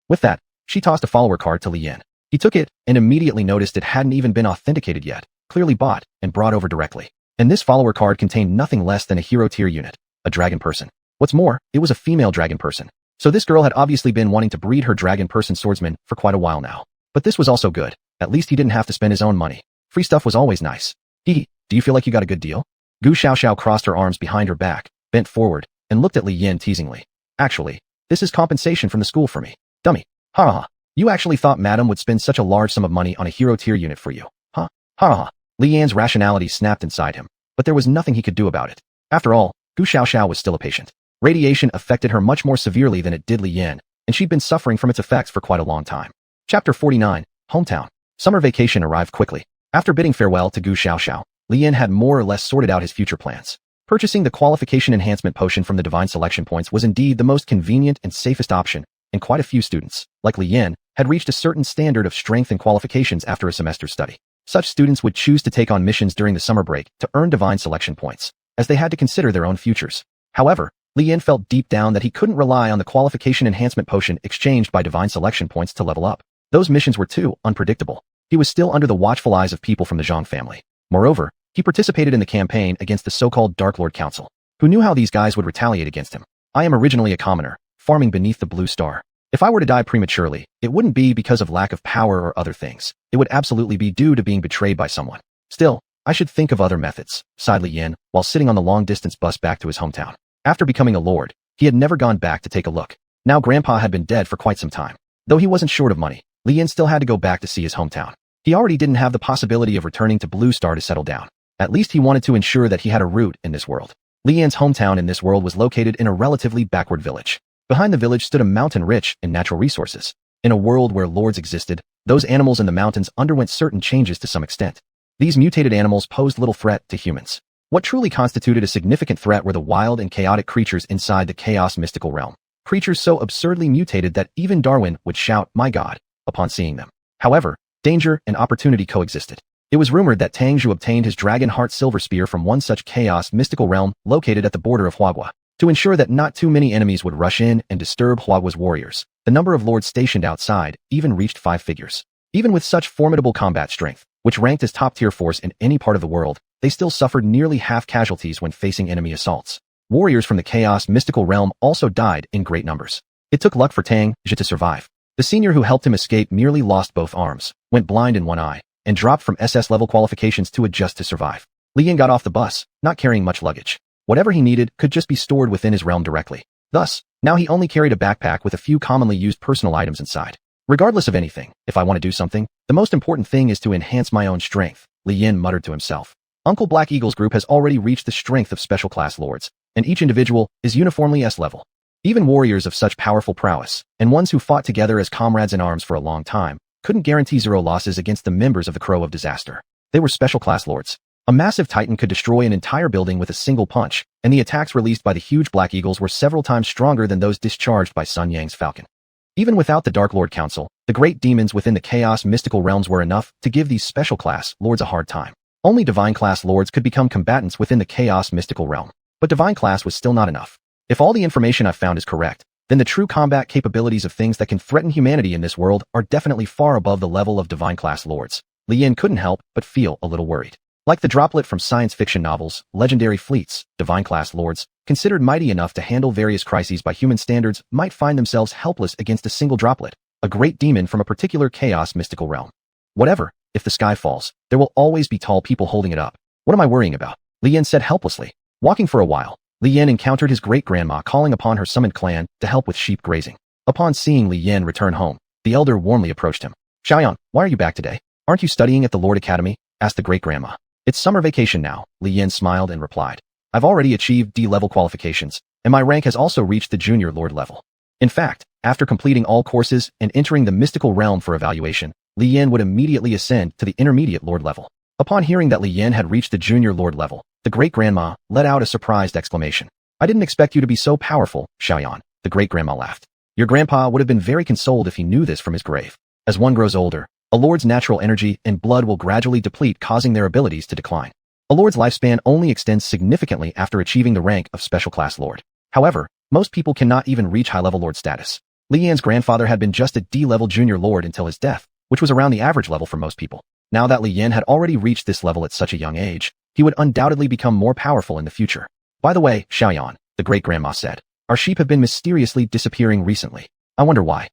[SPEAKER 1] With that, she tossed a follower card to Li Yan. He took it and immediately noticed it hadn't even been authenticated yet, clearly bought and brought over directly. And this follower card contained nothing less than a hero tier unit, a dragon person. What's more, it was a female dragon person. So this girl had obviously been wanting to breed her dragon person swordsman for quite a while now. But this was also good. At least he didn't have to spend his own money. Free stuff was always nice. Do you feel like you got a good deal? Gu Xiaoxiao crossed her arms behind her back, bent forward, and looked at Li Yan teasingly. Actually, this is compensation from the school for me. Dummy. Ha ha. You actually thought Madam would spend such a large sum of money on a hero tier unit for you. Huh? Ha ha. Li Yan's rationality snapped inside him, but there was nothing he could do about it. After all, Gu Xiaoxiao was still a patient. Radiation affected her much more severely than it did Li Yan, and she'd been suffering from its effects for quite a long time. Chapter 49, Hometown. Summer vacation arrived quickly. After bidding farewell to Gu Xiaoxiao, Li Yan had more or less sorted out his future plans. Purchasing the qualification enhancement potion from the divine selection points was indeed the most convenient and safest option, and quite a few students, like Li Yan, had reached a certain standard of strength and qualifications after a semester's study. Such students would choose to take on missions during the summer break to earn divine selection points, as they had to consider their own futures. However, Li Yan felt deep down that he couldn't rely on the qualification enhancement potion exchanged by divine selection points to level up. Those missions were too unpredictable. He was still under the watchful eyes of people from the Zhang family. Moreover, he participated in the campaign against the so-called Dark Lord Council, who knew how these guys would retaliate against him. I am originally a commoner, farming beneath the blue star. If I were to die prematurely, it wouldn't be because of lack of power or other things. It would absolutely be due to being betrayed by someone. Still, I should think of other methods, sighed Li Yan, while sitting on the long-distance bus back to his hometown. After becoming a lord, he had never gone back to take a look. Now Grandpa had been dead for quite some time. Though he wasn't short of money, Li Yan still had to go back to see his hometown. He already didn't have the possibility of returning to Blue Star to settle down. At least he wanted to ensure that he had a root in this world. Li Yan's hometown in this world was located in a relatively backward village. Behind the village stood a mountain rich in natural resources. In a world where lords existed, those animals in the mountains underwent certain changes to some extent. These mutated animals posed little threat to humans. What truly constituted a significant threat were the wild and chaotic creatures inside the chaos mystical realm. Creatures so absurdly mutated that even Darwin would shout, "My God," upon seeing them. However, danger and opportunity coexisted. It was rumored that Tang Zhu obtained his dragon heart silver spear from one such chaos mystical realm located at the border of Huagua. To ensure that not too many enemies would rush in and disturb Huagua's warriors, the number of lords stationed outside even reached 5 figures. Even with such formidable combat strength, which ranked as top-tier force in any part of the world, they still suffered nearly half casualties when facing enemy assaults. Warriors from the Chaos mystical realm also died in great numbers. It took luck for Tang Zhi to survive. The senior who helped him escape nearly lost both arms, went blind in one eye, and dropped from SS-level qualifications to adjust to survive. Li Yin got off the bus, not carrying much luggage. Whatever he needed could just be stored within his realm directly. Thus, now he only carried a backpack with a few commonly used personal items inside. Regardless of anything, if I want to do something, the most important thing is to enhance my own strength, Li Yin muttered to himself. Uncle Black Eagle's group has already reached the strength of special class lords, and each individual is uniformly S-level. Even warriors of such powerful prowess, and ones who fought together as comrades in arms for a long time, couldn't guarantee zero losses against the members of the Crow of Disaster. They were special class lords. A massive titan could destroy an entire building with a single punch, and the attacks released by the huge Black Eagles were several times stronger than those discharged by Sun Yang's falcon. Even without the Dark Lord Council, the great demons within the Chaos mystical realms were enough to give these special class lords a hard time. Only divine class lords could become combatants within the Chaos mystical realm. But divine class was still not enough. If all the information I've found is correct, then the true combat capabilities of things that can threaten humanity in this world are definitely far above the level of divine class lords. Li Yin couldn't help but feel a little worried. Like the droplet from science fiction novels, legendary fleets, divine class lords, considered mighty enough to handle various crises by human standards, might find themselves helpless against a single droplet, a great demon from a particular chaos mystical realm. Whatever, if the sky falls, there will always be tall people holding it up. What am I worrying about? Li Yin said helplessly. Walking for a while, Li Yin encountered his great-grandma calling upon her summoned clan to help with sheep grazing. Upon seeing Li Yin return home, the elder warmly approached him. Xuanhuan, why are you back today? Aren't you studying at the Lord Academy? Asked the great-grandma. It's summer vacation now, Li Yin smiled and replied. I've already achieved D-level qualifications, and my rank has also reached the junior lord level. In fact, after completing all courses and entering the mystical realm for evaluation, Li Yin would immediately ascend to the intermediate lord level. Upon hearing that Li Yin had reached the junior lord level, the great-grandma let out a surprised exclamation. I didn't expect you to be so powerful, Xuanhuan, the great-grandma laughed. Your grandpa would have been very consoled if he knew this from his grave. As one grows older, a lord's natural energy and blood will gradually deplete, causing their abilities to decline. A lord's lifespan only extends significantly after achieving the rank of special class lord. However, most people cannot even reach high-level lord status. Li Yin's grandfather had been just a D-level junior lord until his death, which was around the average level for most people. Now that Li Yin had already reached this level at such a young age, he would undoubtedly become more powerful in the future. By the way, Xuanhuan, the great-grandma said, our sheep have been mysteriously disappearing recently. I wonder why.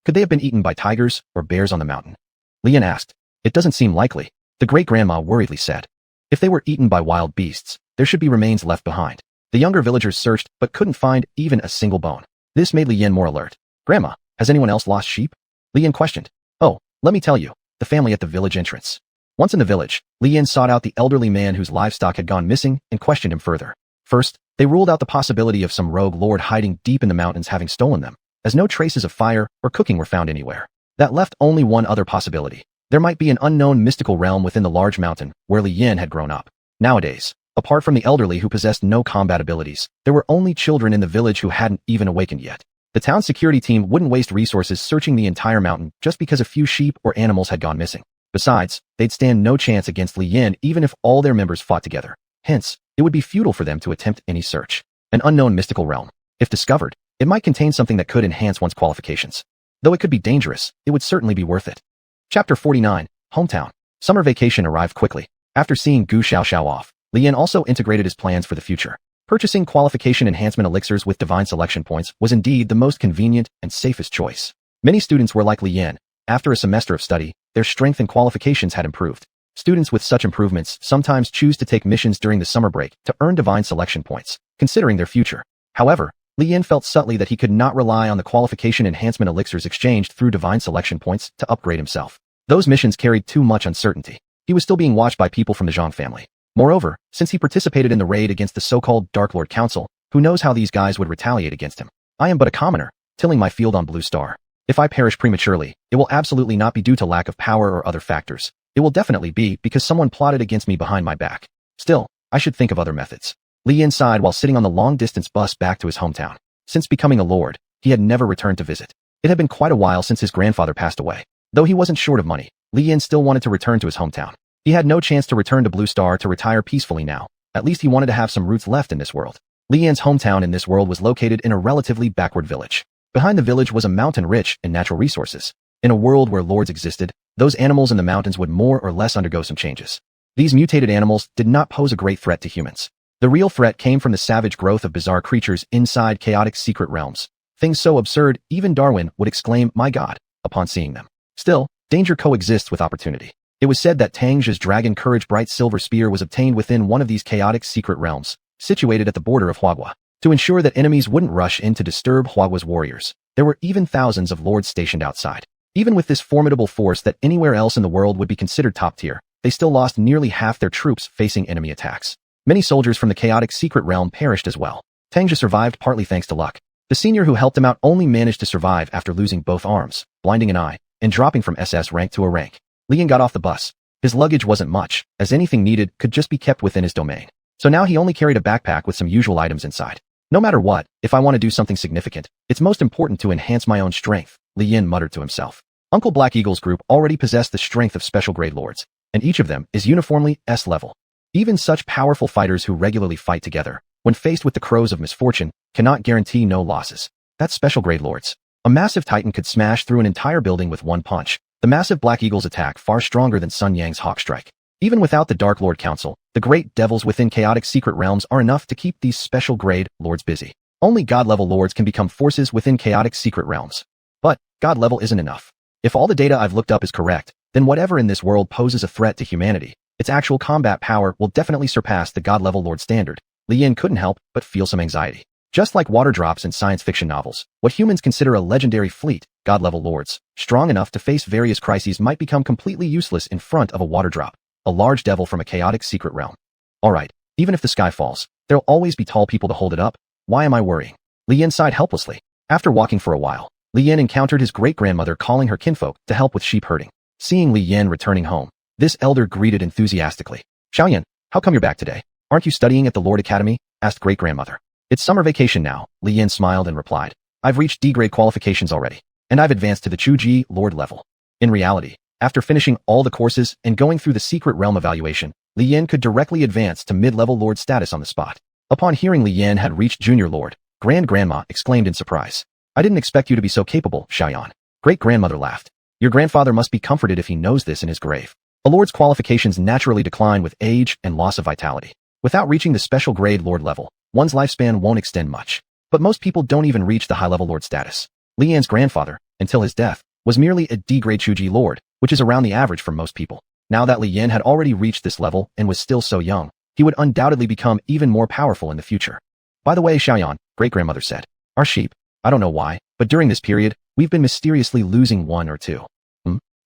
[SPEAKER 1] Could they have been eaten by tigers or bears on the mountain? Li Yin asked. It doesn't seem likely, the great-grandma worriedly said. If they were eaten by wild beasts, there should be remains left behind. The younger villagers searched but couldn't find even a single bone. This made Li Yin more alert. Grandma, has anyone else lost sheep? Li Yin questioned. Oh, let me tell you, the family at the village entrance. Once in the village, Li Yin sought out the elderly man whose livestock had gone missing and questioned him further. First, they ruled out the possibility of some rogue lord hiding deep in the mountains having stolen them, as no traces of fire or cooking were found anywhere. That left only one other possibility. There might be an unknown mystical realm within the large mountain where Li Yin had grown up. Nowadays, apart from the elderly who possessed no combat abilities, there were only children in the village who hadn't even awakened yet. The town's security team wouldn't waste resources searching the entire mountain just because a few sheep or animals had gone missing. Besides, they'd stand no chance against Li Yin even if all their members fought together. Hence, it would be futile for them to attempt any search. An unknown mystical realm. If discovered, it might contain something that could enhance one's qualifications. Though it could be dangerous, it would certainly be worth it. Chapter 49, Hometown. Summer vacation arrived quickly. After seeing Gu Xiaoxiao off, Li Yin also integrated his plans for the future. Purchasing qualification enhancement elixirs with divine selection points was indeed the most convenient and safest choice. Many students were like Li Yin. After a semester of study, their strength and qualifications had improved. Students with such improvements sometimes choose to take missions during the summer break to earn divine selection points, considering their future. However, Li Yin felt subtly that he could not rely on the qualification enhancement elixirs exchanged through divine selection points to upgrade himself. Those missions carried too much uncertainty. He was still being watched by people from the Zhang family. Moreover, since he participated in the raid against the so-called Dark Lord Council, who knows how these guys would retaliate against him? I am but a commoner, tilling my field on Blue Star. If I perish prematurely, it will absolutely not be due to lack of power or other factors. It will definitely be because someone plotted against me behind my back. Still, I should think of other methods. Li Yin sighed while sitting on the long-distance bus back to his hometown. Since becoming a lord, he had never returned to visit. It had been quite a while since his grandfather passed away. Though he wasn't short of money, Li Yin still wanted to return to his hometown. He had no chance to return to Blue Star to retire peacefully now. At least he wanted to have some roots left in this world. Li Yin's hometown in this world was located in a relatively backward village. Behind the village was a mountain rich in natural resources. In a world where lords existed, those animals in the mountains would more or less undergo some changes. These mutated animals did not pose a great threat to humans. The real threat came from the savage growth of bizarre creatures inside chaotic secret realms. Things so absurd, even Darwin would exclaim, "My God," upon seeing them. Still, danger coexists with opportunity. It was said that Tang's dragon courage bright silver spear was obtained within one of these chaotic secret realms, situated at the border of Huagua. To ensure that enemies wouldn't rush in to disturb Huagua's warriors, there were even thousands of lords stationed outside. Even with this formidable force that anywhere else in the world would be considered top tier, they still lost nearly half their troops facing enemy attacks. Many soldiers from the chaotic secret realm perished as well. Tangja survived partly thanks to luck. The senior who helped him out only managed to survive after losing both arms, blinding an eye, and dropping from SS rank to a rank. Lian got off the bus. His luggage wasn't much, as anything needed could just be kept within his domain. So now he only carried a backpack with some usual items inside. No matter what, if I want to do something significant, it's most important to enhance my own strength, Li Yin muttered to himself. Uncle Black Eagle's group already possessed the strength of special grade lords, and each of them is uniformly S level. Even such powerful fighters who regularly fight together, when faced with the crows of misfortune, cannot guarantee no losses. That's special grade lords. A massive titan could smash through an entire building with one punch. The massive Black Eagle's attack far stronger than Sun Yang's Hawk Strike. Even without the Dark Lord Council, the great devils within chaotic secret realms are enough to keep these special grade lords busy. Only God-level lords can become forces within chaotic secret realms. But God level isn't enough. If all the data I've looked up is correct, then whatever in this world poses a threat to humanity, its actual combat power will definitely surpass the God-level lord standard. Li Yin couldn't help but feel some anxiety. Just like water drops in science fiction novels, what humans consider a legendary fleet, God-level lords, strong enough to face various crises might become completely useless in front of a water drop, a large devil from a chaotic secret realm. Alright, even if the sky falls, there'll always be tall people to hold it up. Why am I worrying? Li Yin sighed helplessly. After walking for a while, Li Yin encountered his great-grandmother calling her kinfolk to help with sheep herding. Seeing Li Yin returning home, this elder greeted enthusiastically. "Xiaoyan, how come you're back today? Aren't you studying at the Lord Academy?" asked great-grandmother. "It's summer vacation now," Li Yin smiled and replied. "I've reached D-grade qualifications already, and I've advanced to the Chuji Lord level." In reality, after finishing all the courses and going through the secret realm evaluation, Li Yin could directly advance to mid-level lord status on the spot. Upon hearing Li Yin had reached junior lord, Grand-Grandma exclaimed in surprise. "I didn't expect you to be so capable, Xiaoyan." Great-grandmother laughed. "Your grandfather must be comforted if he knows this in his grave." A lord's qualifications naturally decline with age and loss of vitality. Without reaching the special grade lord level, one's lifespan won't extend much. But most people don't even reach the high-level lord status. Li Yan's grandfather, until his death, was merely a D-grade Chuji lord, which is around the average for most people. Now that Li Yan had already reached this level and was still so young, he would undoubtedly become even more powerful in the future. "By the way, Xiaoyan," great-grandmother said, "our sheep, I don't know why, but during this period, we've been mysteriously losing one or two.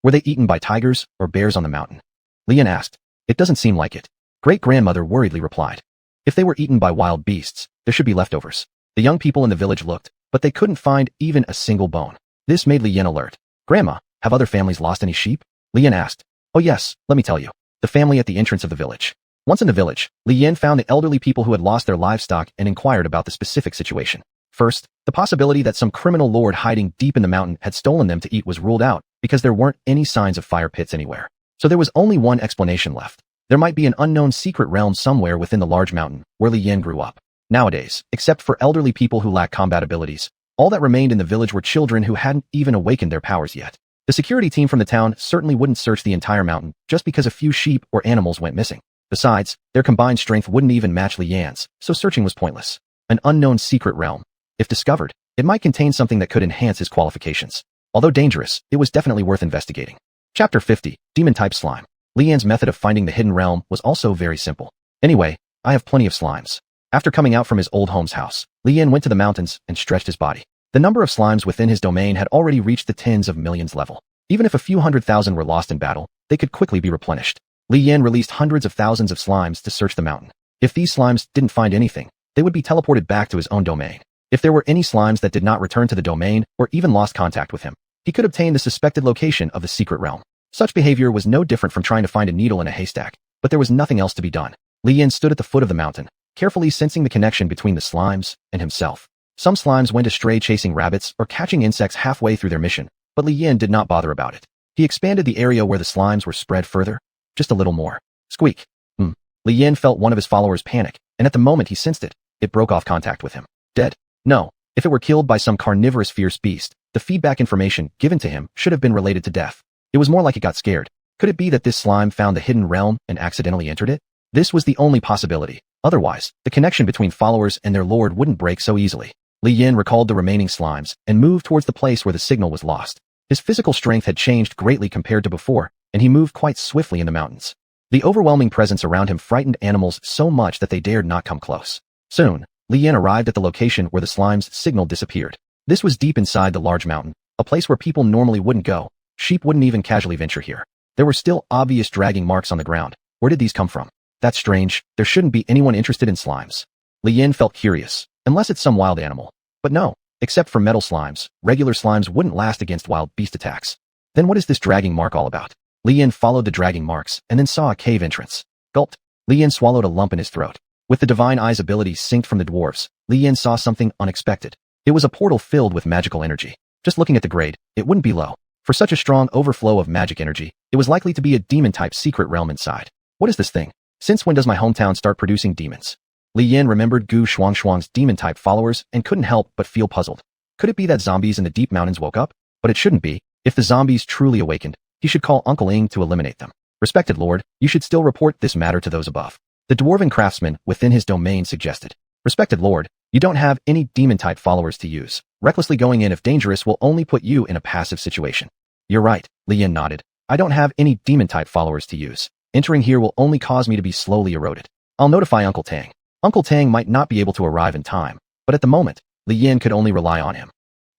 [SPEAKER 1] Were they eaten by tigers or bears on the mountain?" Li Yan asked. "It doesn't seem like it." Great-grandmother worriedly replied. "If they were eaten by wild beasts, there should be leftovers." The young people in the village looked, but they couldn't find even a single bone. This made Li Yan alert. "Grandma, have other families lost any sheep?" Li Yan asked. "Oh yes, let me tell you. The family at the entrance of the village." Once in the village, Li Yan found the elderly people who had lost their livestock and inquired about the specific situation. First, the possibility that some criminal lord hiding deep in the mountain had stolen them to eat was ruled out, because there weren't any signs of fire pits anywhere. So there was only one explanation left. There might be an unknown secret realm somewhere within the large mountain, where Li Yan grew up. Nowadays, except for elderly people who lack combat abilities, all that remained in the village were children who hadn't even awakened their powers yet. The security team from the town certainly wouldn't search the entire mountain just because a few sheep or animals went missing. Besides, their combined strength wouldn't even match Li Yan's, so searching was pointless. An unknown secret realm. If discovered, it might contain something that could enhance his qualifications. Although dangerous, it was definitely worth investigating. Chapter 50, Demon-type Slime. Li Yan's method of finding the hidden realm was also very simple. "Anyway, I have plenty of slimes." After coming out from his old home's house, Li Yan went to the mountains and stretched his body. The number of slimes within his domain had already reached the tens of millions level. Even if a few 100,000 were lost in battle, they could quickly be replenished. Li Yan released hundreds of thousands of slimes to search the mountain. If these slimes didn't find anything, they would be teleported back to his own domain. If there were any slimes that did not return to the domain or even lost contact with him, he could obtain the suspected location of the secret realm. Such behavior was no different from trying to find a needle in a haystack, but there was nothing else to be done. Li Yan stood at the foot of the mountain, carefully sensing the connection between the slimes and himself. Some slimes went astray chasing rabbits or catching insects halfway through their mission, but Li Yan did not bother about it. He expanded the area where the slimes were spread further, just a little more. Squeak. Li Yan felt one of his followers panic, and at the moment he sensed it, it broke off contact with him. Dead? No. If it were killed by some carnivorous fierce beast, the feedback information given to him should have been related to death. It It was more like it got scared. Could it be that this slime found the hidden realm and accidentally entered it? This was the only possibility. Otherwise, the connection between followers and their lord wouldn't break so easily. Li Yin recalled the remaining slimes and moved towards the place where the signal was lost. His physical strength had changed greatly compared to before, and he moved quite swiftly in the mountains. The overwhelming presence around him frightened animals so much that they dared not come close. Soon, Li Yin arrived at the location where the slime's signal disappeared. This was deep inside the large mountain, a place where people normally wouldn't go. Sheep wouldn't even casually venture here. There were still obvious dragging marks on the ground. Where did these come from? That's strange. There shouldn't be anyone interested in slimes. Li Yin felt curious, unless it's some wild animal. But no, except for metal slimes, regular slimes wouldn't last against wild beast attacks. Then what is this dragging mark all about? Li Yin followed the dragging marks and then saw a cave entrance. Gulped. Li Yin swallowed a lump in his throat. With the divine eye's ability synced from the dwarves, Li Yin saw something unexpected. It was a portal filled with magical energy. Just looking at the grade, it wouldn't be low. For such a strong overflow of magic energy, it was likely to be a demon-type secret realm inside. What is this thing? Since when does my hometown start producing demons? Li Yin remembered xuanhuan's demon-type followers and couldn't help but feel puzzled. Could it be that zombies in the deep mountains woke up? But it shouldn't be. If the zombies truly awakened, he should call Uncle Ing to eliminate them. Respected Lord, you should still report this matter to those above. The dwarven craftsman within his domain suggested. Respected Lord, you don't have any demon-type followers to use. Recklessly going in if dangerous will only put you in a passive situation. You're right, Li Yin nodded. I don't have any demon-type followers to use. Entering here will only cause me to be slowly eroded. I'll notify Uncle Tang. Uncle Tang might not be able to arrive in time, but at the moment, Li Yin could only rely on him.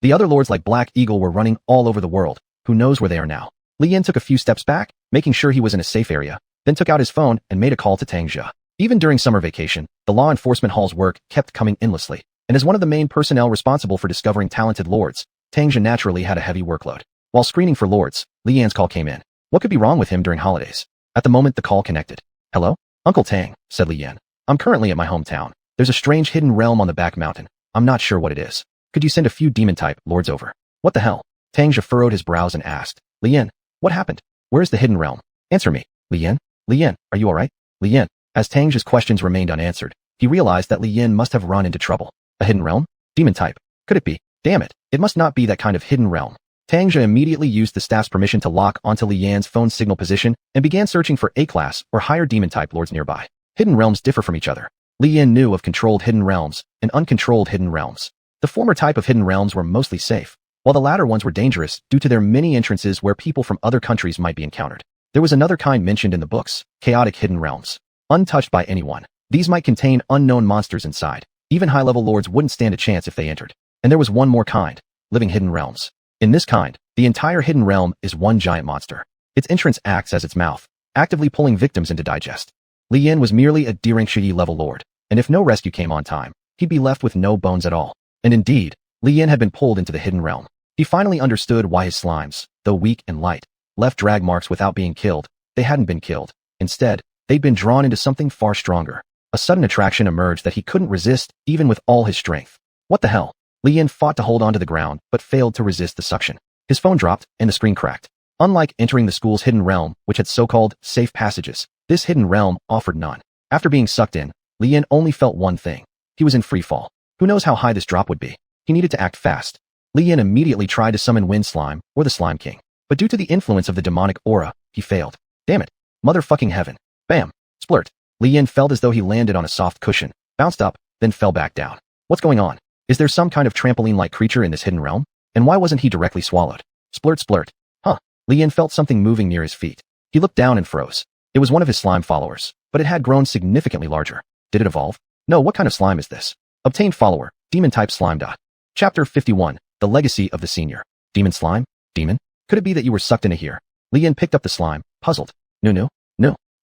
[SPEAKER 1] The other lords like Black Eagle were running all over the world. Who knows where they are now? Li Yin took a few steps back, making sure he was in a safe area, then took out his phone and made a call to Tang Jia. Even during summer vacation, the law enforcement hall's work kept coming endlessly, and as one of the main personnel responsible for discovering talented lords, Tang Jia naturally had a heavy workload. While screening for lords, Li Yan's call came in. What could be wrong with him during holidays? At the moment the call connected. Hello? Uncle Tang, said Li Yan. I'm currently at my hometown. There's a strange hidden realm on the back mountain. I'm not sure what it is. Could you send a few demon-type lords over? What the hell? Tang Jia furrowed his brows and asked. Li Yan, what happened? Where's the hidden realm? Answer me. Li Yan? Li Yan, are you alright? Li Yan. As Tang Jia's questions remained unanswered, he realized that Li Yan must have run into trouble. A hidden realm? Demon-type. Could it be? Damn it. It must not be that kind of hidden realm. Tang Jia immediately used the staff's permission to lock onto Li Yan's phone signal position and began searching for A-class or higher demon-type lords nearby. Hidden realms differ from each other. Li Yan knew of controlled hidden realms and uncontrolled hidden realms. The former type of hidden realms were mostly safe, while the latter ones were dangerous due to their many entrances where people from other countries might be encountered. There was another kind mentioned in the books, chaotic hidden realms. Untouched by anyone, these might contain unknown monsters inside. Even high-level lords wouldn't stand a chance if they entered. And there was one more kind, living hidden realms. In this kind, the entire hidden realm is one giant monster. Its entrance acts as its mouth, actively pulling victims in to digest. Li Yan was merely a Dirangshi level lord, and if no rescue came on time, he'd be left with no bones at all. And indeed, Li Yan had been pulled into the hidden realm. He finally understood why his slimes, though weak and light, left drag marks without being killed. They hadn't been killed. Instead, they'd been drawn into something far stronger. A sudden attraction emerged that he couldn't resist even with all his strength. What the hell? Li Yan fought to hold onto the ground, but failed to resist the suction. His phone dropped, and the screen cracked. Unlike entering the school's hidden realm, which had so-called safe passages, this hidden realm offered none. After being sucked in, Li Yan only felt one thing. He was in free fall. Who knows how high this drop would be? He needed to act fast. Li Yan immediately tried to summon Wind Slime, or the Slime King. But due to the influence of the demonic aura, he failed. Damn it. Motherfucking heaven. Bam. Splurt. Li Yan felt as though he landed on a soft cushion, bounced up, then fell back down. What's going on? Is there some kind of trampoline-like creature in this hidden realm? And why wasn't he directly swallowed? Splurt splurt. Huh. Li Yan felt something moving near his feet. He looked down and froze. It was one of his slime followers, but it had grown significantly larger. Did it evolve? No, what kind of slime is this? Obtained follower, demon-type slime. Chapter 51, The Legacy of the Senior. Demon slime? Demon? Could it be that you were sucked into here? Li Yan picked up the slime, puzzled. No.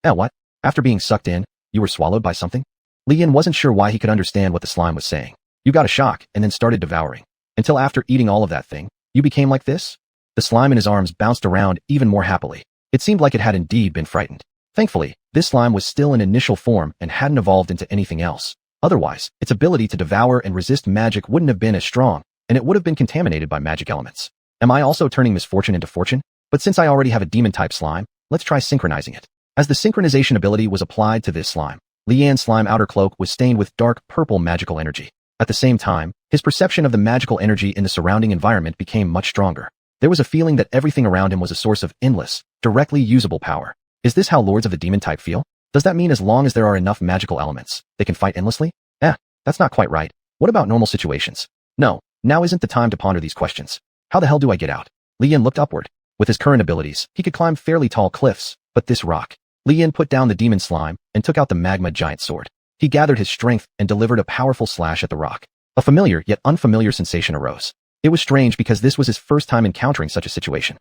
[SPEAKER 1] What? After being sucked in, you were swallowed by something? Li Yan wasn't sure why he could understand what the slime was saying. You got a shock and then started devouring. Until after eating all of that thing, you became like this? The slime in his arms bounced around even more happily. It seemed like it had indeed been frightened. Thankfully, this slime was still in initial form and hadn't evolved into anything else. Otherwise, its ability to devour and resist magic wouldn't have been as strong, and it would have been contaminated by magic elements. Am I also turning misfortune into fortune? But since I already have a demon-type slime, let's try synchronizing it. As the synchronization ability was applied to this slime, Li Yan's slime outer cloak was stained with dark purple magical energy. At the same time, his perception of the magical energy in the surrounding environment became much stronger. There was a feeling that everything around him was a source of endless, directly usable power. Is this how lords of the demon type feel? Does that mean as long as there are enough magical elements, they can fight endlessly? That's not quite right. What about normal situations? No, now isn't the time to ponder these questions. How the hell do I get out? Li Yin looked upward. With his current abilities, he could climb fairly tall cliffs, but this rock. Li Yin put down the demon slime and took out the magma giant sword. He gathered his strength and delivered a powerful slash at the rock. A familiar yet unfamiliar sensation arose. It was strange because this was his first time encountering such a situation.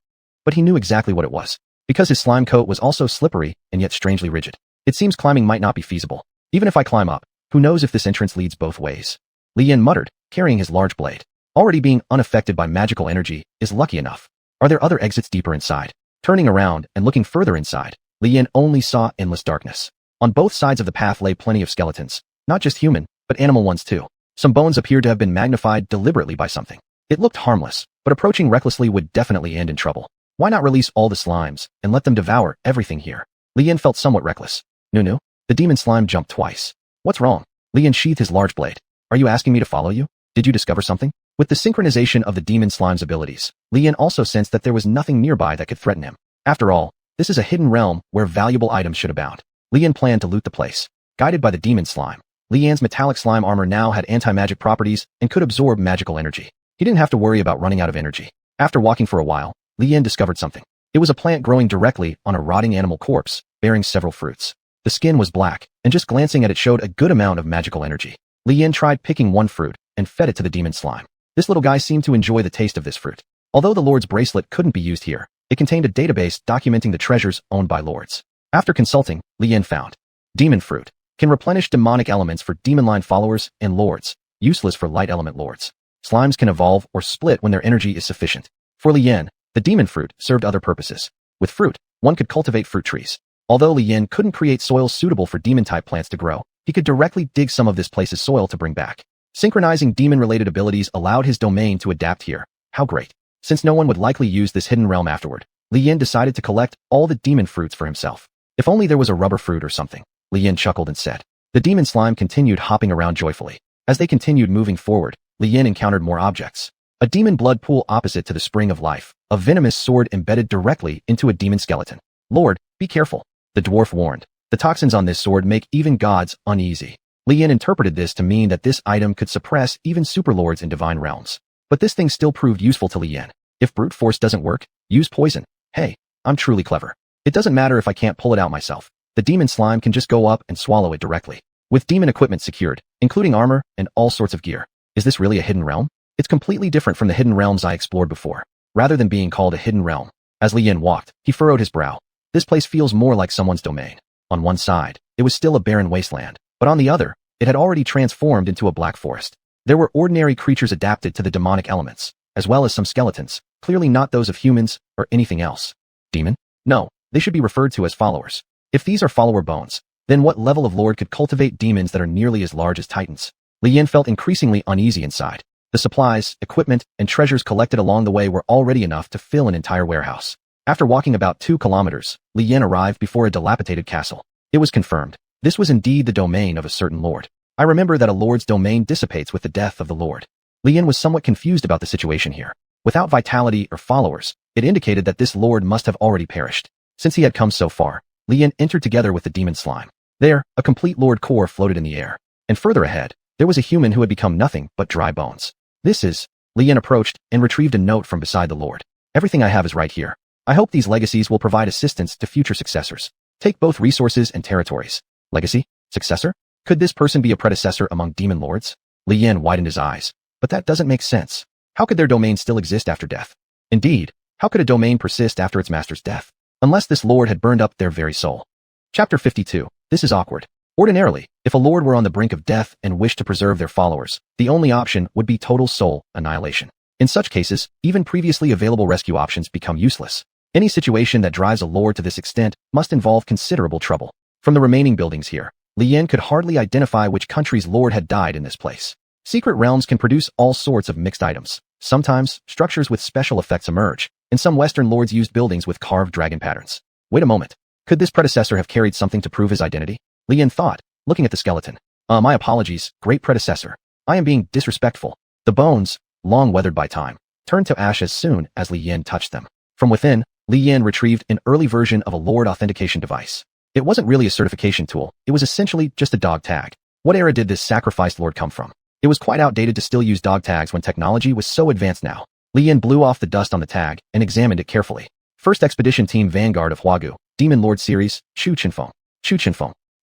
[SPEAKER 1] But he knew exactly what it was. Because his slime coat was also slippery and yet strangely rigid. It seems climbing might not be feasible. Even if I climb up, who knows if this entrance leads both ways? Li Yin muttered, carrying his large blade. Already being unaffected by magical energy is lucky enough. Are there other exits deeper inside? Turning around and looking further inside, Li Yin only saw endless darkness. On both sides of the path lay plenty of skeletons, not just human, but animal ones too. Some bones appeared to have been magnified deliberately by something. It looked harmless, but approaching recklessly would definitely end in trouble. Why not release all the slimes and let them devour everything here? Li Yin felt somewhat reckless. No. The demon slime jumped twice. What's wrong? Li Yin sheathed his large blade. Are you asking me to follow you? Did you discover something? With the synchronization of the demon slime's abilities, Li Yin also sensed that there was nothing nearby that could threaten him. After all, this is a hidden realm where valuable items should abound. Li Yin planned to loot the place. Guided by the demon slime, Li Yin's metallic slime armor now had anti-magic properties and could absorb magical energy. He didn't have to worry about running out of energy. After walking for a while, Li Yin discovered something. It was a plant growing directly on a rotting animal corpse, bearing several fruits. The skin was black, and just glancing at it showed a good amount of magical energy. Li Yin tried picking one fruit and fed it to the demon slime. This little guy seemed to enjoy the taste of this fruit. Although the Lord's bracelet couldn't be used here, it contained a database documenting the treasures owned by lords. After consulting, Li Yin found demon fruit can replenish demonic elements for demon line followers and lords, useless for light element lords. Slimes can evolve or split when their energy is sufficient. For Li Yin, the demon fruit served other purposes. With fruit, one could cultivate fruit trees. Although Li Yin couldn't create soil suitable for demon-type plants to grow, he could directly dig some of this place's soil to bring back. Synchronizing demon-related abilities allowed his domain to adapt here. How great. Since no one would likely use this hidden realm afterward, Li Yin decided to collect all the demon fruits for himself. If only there was a rubber fruit or something, Li Yin chuckled and said. The demon slime continued hopping around joyfully. As they continued moving forward, Li Yin encountered more objects. A demon blood pool opposite to the spring of life, a venomous sword embedded directly into a demon skeleton. Lord, be careful, the dwarf warned. The toxins on this sword make even gods uneasy. Li Yin interpreted this to mean that this item could suppress even superlords in divine realms. But this thing still proved useful to Li Yin. If brute force doesn't work, use poison. Hey, I'm truly clever. It doesn't matter if I can't pull it out myself. The demon slime can just go up and swallow it directly. With demon equipment secured, including armor and all sorts of gear. Is this really a hidden realm? It's completely different from the hidden realms I explored before. Rather than being called a hidden realm. As Li Yin walked, he furrowed his brow. This place feels more like someone's domain. On one side, it was still a barren wasteland, but on the other, it had already transformed into a black forest. There were ordinary creatures adapted to the demonic elements, as well as some skeletons, clearly not those of humans or anything else. Demon? No, they should be referred to as followers. If these are follower bones, then what level of lord could cultivate demons that are nearly as large as titans? Li Yin felt increasingly uneasy inside. The supplies, equipment, and treasures collected along the way were already enough to fill an entire warehouse. After walking about 2 kilometers, Li Yin arrived before a dilapidated castle. It was confirmed. This was indeed the domain of a certain lord. I remember that a lord's domain dissipates with the death of the lord. Li Yin was somewhat confused about the situation here. Without vitality or followers, it indicated that this lord must have already perished. Since he had come so far, Li Yin entered together with the demon slime. There, a complete lord core floated in the air. And further ahead, there was a human who had become nothing but dry bones. This is... Li Yin approached and retrieved a note from beside the lord. Everything I have is right here. I hope these legacies will provide assistance to future successors. Take both resources and territories. Legacy? Successor? Could this person be a predecessor among demon lords? Li Yin widened his eyes. But that doesn't make sense. How could their domain still exist after death? Indeed, how could a domain persist after its master's death? Unless this lord had burned up their very soul. Chapter 52. This is awkward. Ordinarily, if a lord were on the brink of death and wished to preserve their followers, the only option would be total soul annihilation. In such cases, even previously available rescue options become useless. Any situation that drives a lord to this extent must involve considerable trouble. From the remaining buildings here, Li Yin could hardly identify which country's lord had died in this place. Secret realms can produce all sorts of mixed items. Sometimes, structures with special effects emerge, and some Western lords used buildings with carved dragon patterns. Wait a moment. Could this predecessor have carried something to prove his identity? Li Yin thought, looking at the skeleton. My apologies, great predecessor. I am being disrespectful. The bones, long weathered by time, turned to ash as soon as Li Yan touched them. From within, Li Yan retrieved an early version of a Lord authentication device. It wasn't really a certification tool, it was essentially just a dog tag. What era did this sacrificed Lord come from? It was quite outdated to still use dog tags when technology was so advanced now. Li Yan blew off the dust on the tag and examined it carefully. First Expedition Team Vanguard of Huagu, Demon Lord Series, xuanhuan.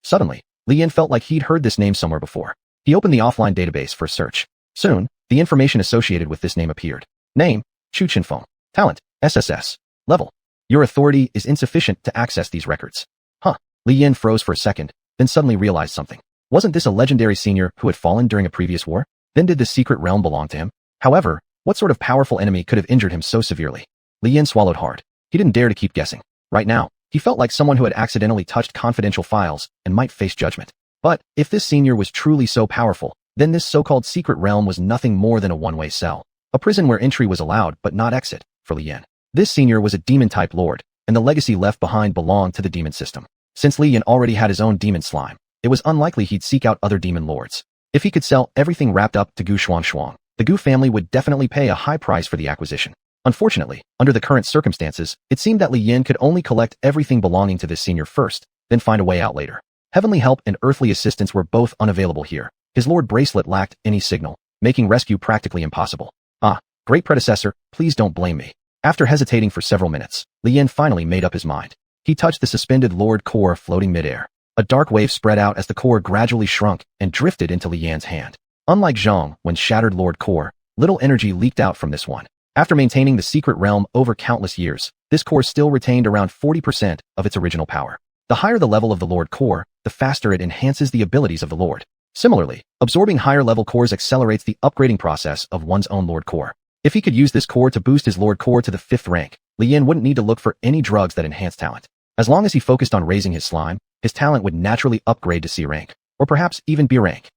[SPEAKER 1] Suddenly, Li Yan felt like he'd heard this name somewhere before. He opened the offline database for a search. Soon, the information associated with this name appeared. Name, xuanhuan. Talent, SSS. Level. Your authority is insufficient to access these records. Huh. Li Yan froze for a second, then suddenly realized something. Wasn't this a legendary senior who had fallen during a previous war? Then did this secret realm belong to him? However, what sort of powerful enemy could have injured him so severely? Li Yan swallowed hard. He didn't dare to keep guessing. Right now, he felt like someone who had accidentally touched confidential files and might face judgment. But if this senior was truly so powerful, then this so-called secret realm was nothing more than a one-way cell. A prison where entry was allowed but not exit, for Li Yan. This senior was a demon-type lord, and the legacy left behind belonged to the demon system. Since Li Yan already had his own demon slime, it was unlikely he'd seek out other demon lords. If he could sell everything wrapped up to xuanhuan, the Gu family would definitely pay a high price for the acquisition. Unfortunately, under the current circumstances, it seemed that Li Yan could only collect everything belonging to this senior first, then find a way out later. Heavenly help and earthly assistance were both unavailable here. His lord bracelet lacked any signal, making rescue practically impossible. Ah, great predecessor, please don't blame me. After hesitating for several minutes, Li Yan finally made up his mind. He touched the suspended lord core floating midair. A dark wave spread out as the core gradually shrunk and drifted into Li Yan's hand. Unlike Zhang, when shattered lord core, little energy leaked out from this one. After maintaining the secret realm over countless years, this core still retained around 40% of its original power. The higher the level of the lord core, the faster it enhances the abilities of the lord. Similarly, absorbing higher level cores accelerates the upgrading process of one's own lord core. If he could use this core to boost his lord core to the 5th rank, Li Yan wouldn't need to look for any drugs that enhance talent. As long as he focused on raising his slime, his talent would naturally upgrade to C rank, or perhaps even B rank.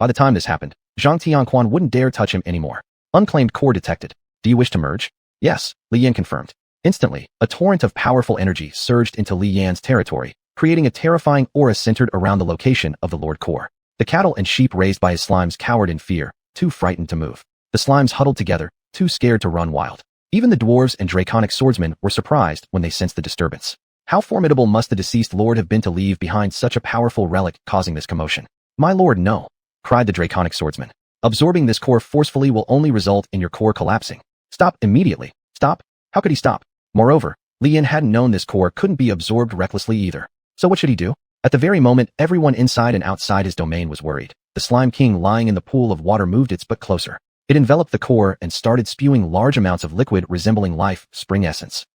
[SPEAKER 1] By the time this happened, Zhang Tianquan wouldn't dare touch him anymore. Unclaimed core detected. Do you wish to merge? Yes, Li Yan confirmed. Instantly, a torrent of powerful energy surged into Li Yan's territory, creating a terrifying aura centered around the location of the Lord Core. The cattle and sheep raised by his slimes cowered in fear, too frightened to move. The slimes huddled together, too scared to run wild. Even the dwarves and draconic swordsmen were surprised when they sensed the disturbance. How formidable must the deceased lord have been to leave behind such a powerful relic causing this commotion? My lord, no, cried the draconic swordsman. Absorbing this core forcefully will only result in your core collapsing. Stop immediately. Stop? How could he stop? Moreover, Li Yan hadn't known this core couldn't be absorbed recklessly either. So what should he do? At the very moment, everyone inside and outside his domain was worried. The slime king lying in the pool of water moved its butt closer. It enveloped the core and started spewing large amounts of liquid resembling life spring essence.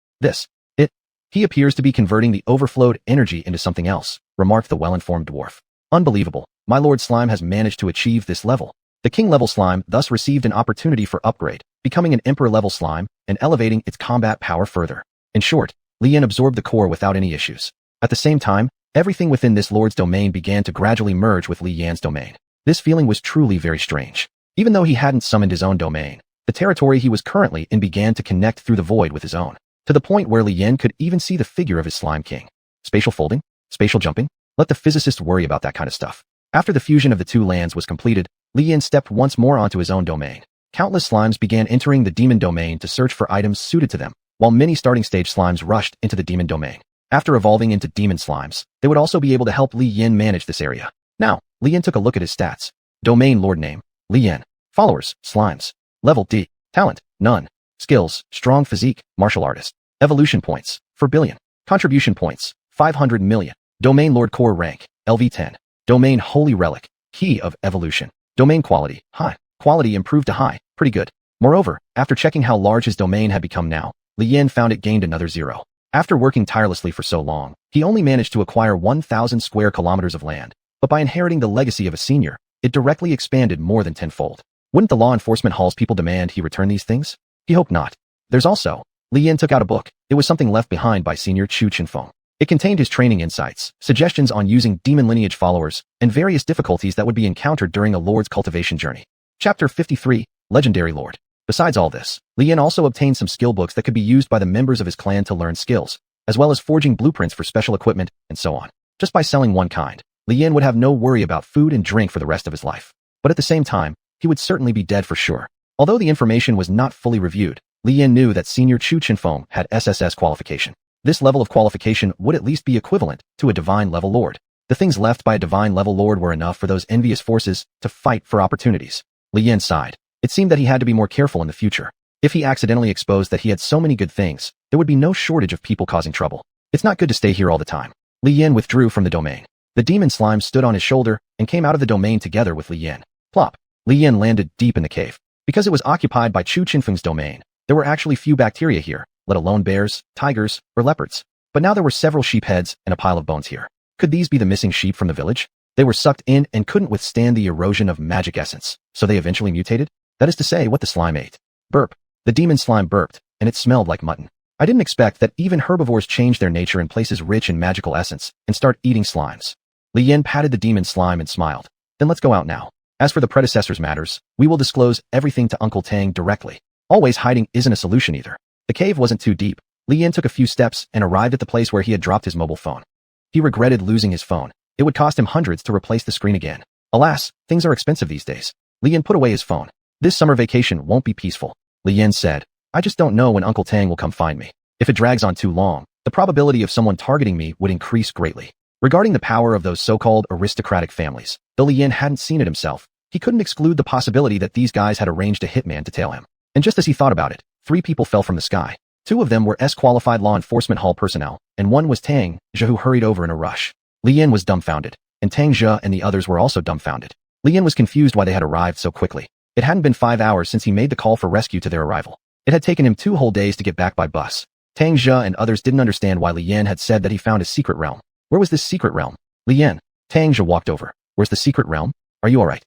[SPEAKER 1] He appears to be converting the overflowed energy into something else, remarked the well-informed dwarf. Unbelievable. My lord slime has managed to achieve this level. The king-level slime thus received an opportunity for upgrade, becoming an emperor-level slime and elevating its combat power further. In short, Li Yan absorbed the core without any issues. At the same time, everything within this lord's domain began to gradually merge with Li Yan's domain. This feeling was truly very strange. Even though he hadn't summoned his own domain, the territory he was currently in began to connect through the void with his own, to the point where Li Yan could even see the figure of his slime king. Spatial folding? Spatial jumping? Let the physicists worry about that kind of stuff. After the fusion of the two lands was completed, Li Yan stepped once more onto his own domain. Countless slimes began entering the demon domain to search for items suited to them, while many starting stage slimes rushed into the demon domain. After evolving into demon slimes, they would also be able to help Li Yan manage this area. Now, Li Yan took a look at his stats. Domain lord name, Li Yan. Followers, slimes. Level D. Talent, none. Skills, strong physique, martial artist. Evolution points, 4 billion. Contribution points, 500 million. Domain lord core rank, LV10. Domain holy relic, key of evolution. Domain quality, high. Quality improved to high, pretty good. Moreover, after checking how large his domain had become now, Li Yan found it gained another 0. After working tirelessly for so long, he only managed to acquire 1,000 square kilometers of land, but by inheriting the legacy of a senior, it directly expanded more than tenfold. Wouldn't the law enforcement hall's people demand he return these things? He hoped not. There's also, Li Yan took out a book. It was something left behind by senior Chu Chenfeng. It contained his training insights, suggestions on using demon lineage followers, and various difficulties that would be encountered during a lord's cultivation journey. Chapter 53, Legendary Lord. Besides all this, Li Yan also obtained some skill books that could be used by the members of his clan to learn skills, as well as forging blueprints for special equipment, and so on. Just by selling one kind, Li Yan would have no worry about food and drink for the rest of his life. But at the same time, he would certainly be dead for sure. Although the information was not fully reviewed, Li Yin knew that Senior Chu Chinfeng had SSS qualification. This level of qualification would at least be equivalent to a divine-level lord. The things left by a divine-level lord were enough for those envious forces to fight for opportunities. Li Yin sighed. It seemed that he had to be more careful in the future. If he accidentally exposed that he had so many good things, there would be no shortage of people causing trouble. It's not good to stay here all the time. Li Yin withdrew from the domain. The demon slime stood on his shoulder and came out of the domain together with Li Yin. Plop. Li Yin landed deep in the cave. Because it was occupied by Chu Chinfeng's domain, there were actually few bacteria here, let alone bears, tigers, or leopards. But now there were several sheep heads and a pile of bones here. Could these be the missing sheep from the village? They were sucked in and couldn't withstand the erosion of magic essence, so they eventually mutated? That is to say, what the slime ate. Burp. The demon slime burped, and it smelled like mutton. I didn't expect that even herbivores change their nature in places rich in magical essence and start eating slimes. Li Yin patted the demon slime and smiled. Then let's go out now. As for the predecessor's matters, we will disclose everything to Uncle Tang directly. Always hiding isn't a solution either. The cave wasn't too deep. Li Yin took a few steps and arrived at the place where he had dropped his mobile phone. He regretted losing his phone. It would cost him hundreds to replace the screen again. Alas, things are expensive these days. Li Yin put away his phone. This summer vacation won't be peaceful. Li Yin said, I just don't know when Uncle Tang will come find me. If it drags on too long, the probability of someone targeting me would increase greatly. Regarding the power of those so-called aristocratic families, though Li Yin hadn't seen it himself, he couldn't exclude the possibility that these guys had arranged a hitman to tail him. And just as he thought about it, 3 people fell from the sky. 2 of them were qualified law enforcement hall personnel, and 1 was Tang Zhe, who hurried over in a rush. Li Yin was dumbfounded, and Tang Zhe and the others were also dumbfounded. Li Yin was confused why they had arrived so quickly. It hadn't been 5 hours since he made the call for rescue to their arrival. It had taken him 2 whole days to get back by bus. Tang Zhe and others didn't understand why Li Yin had said that he found a secret realm. Where was this secret realm? Li Yin. Tang Zhe walked over. Where's the secret realm? Are you alright?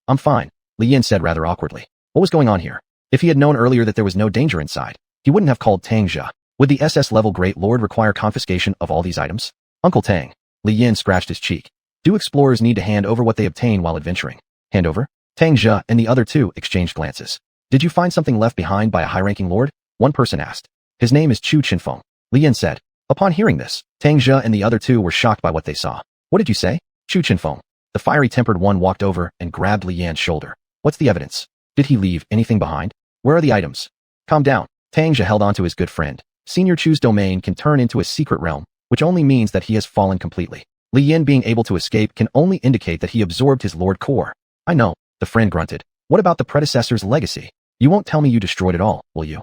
[SPEAKER 1] I'm fine, Li Yin said rather awkwardly. What was going on here? If he had known earlier that there was no danger inside, he wouldn't have called Tang Zhe. Would the SS-level Great Lord require confiscation of all these items? Uncle Tang. Li Yin scratched his cheek. Do explorers need to hand over what they obtain while adventuring? Hand over? Tang Zhe and the other 2 exchanged glances. Did you find something left behind by a high-ranking lord? One person asked. His name is Chu Chinfeng, Li Yin said. Upon hearing this, Tang Zhe and the other 2 were shocked by what they saw. What did you say? Chu Chinfeng. The fiery-tempered one walked over and grabbed Li Yan's shoulder. What's the evidence? Did he leave anything behind? Where are the items? Calm down. Tang Zhe held on to his good friend. Senior Chu's domain can turn into a secret realm, which only means that he has fallen completely. Li Yin being able to escape can only indicate that he absorbed his lord core. I know, the friend grunted. What about the predecessor's legacy? You won't tell me you destroyed it all, will you?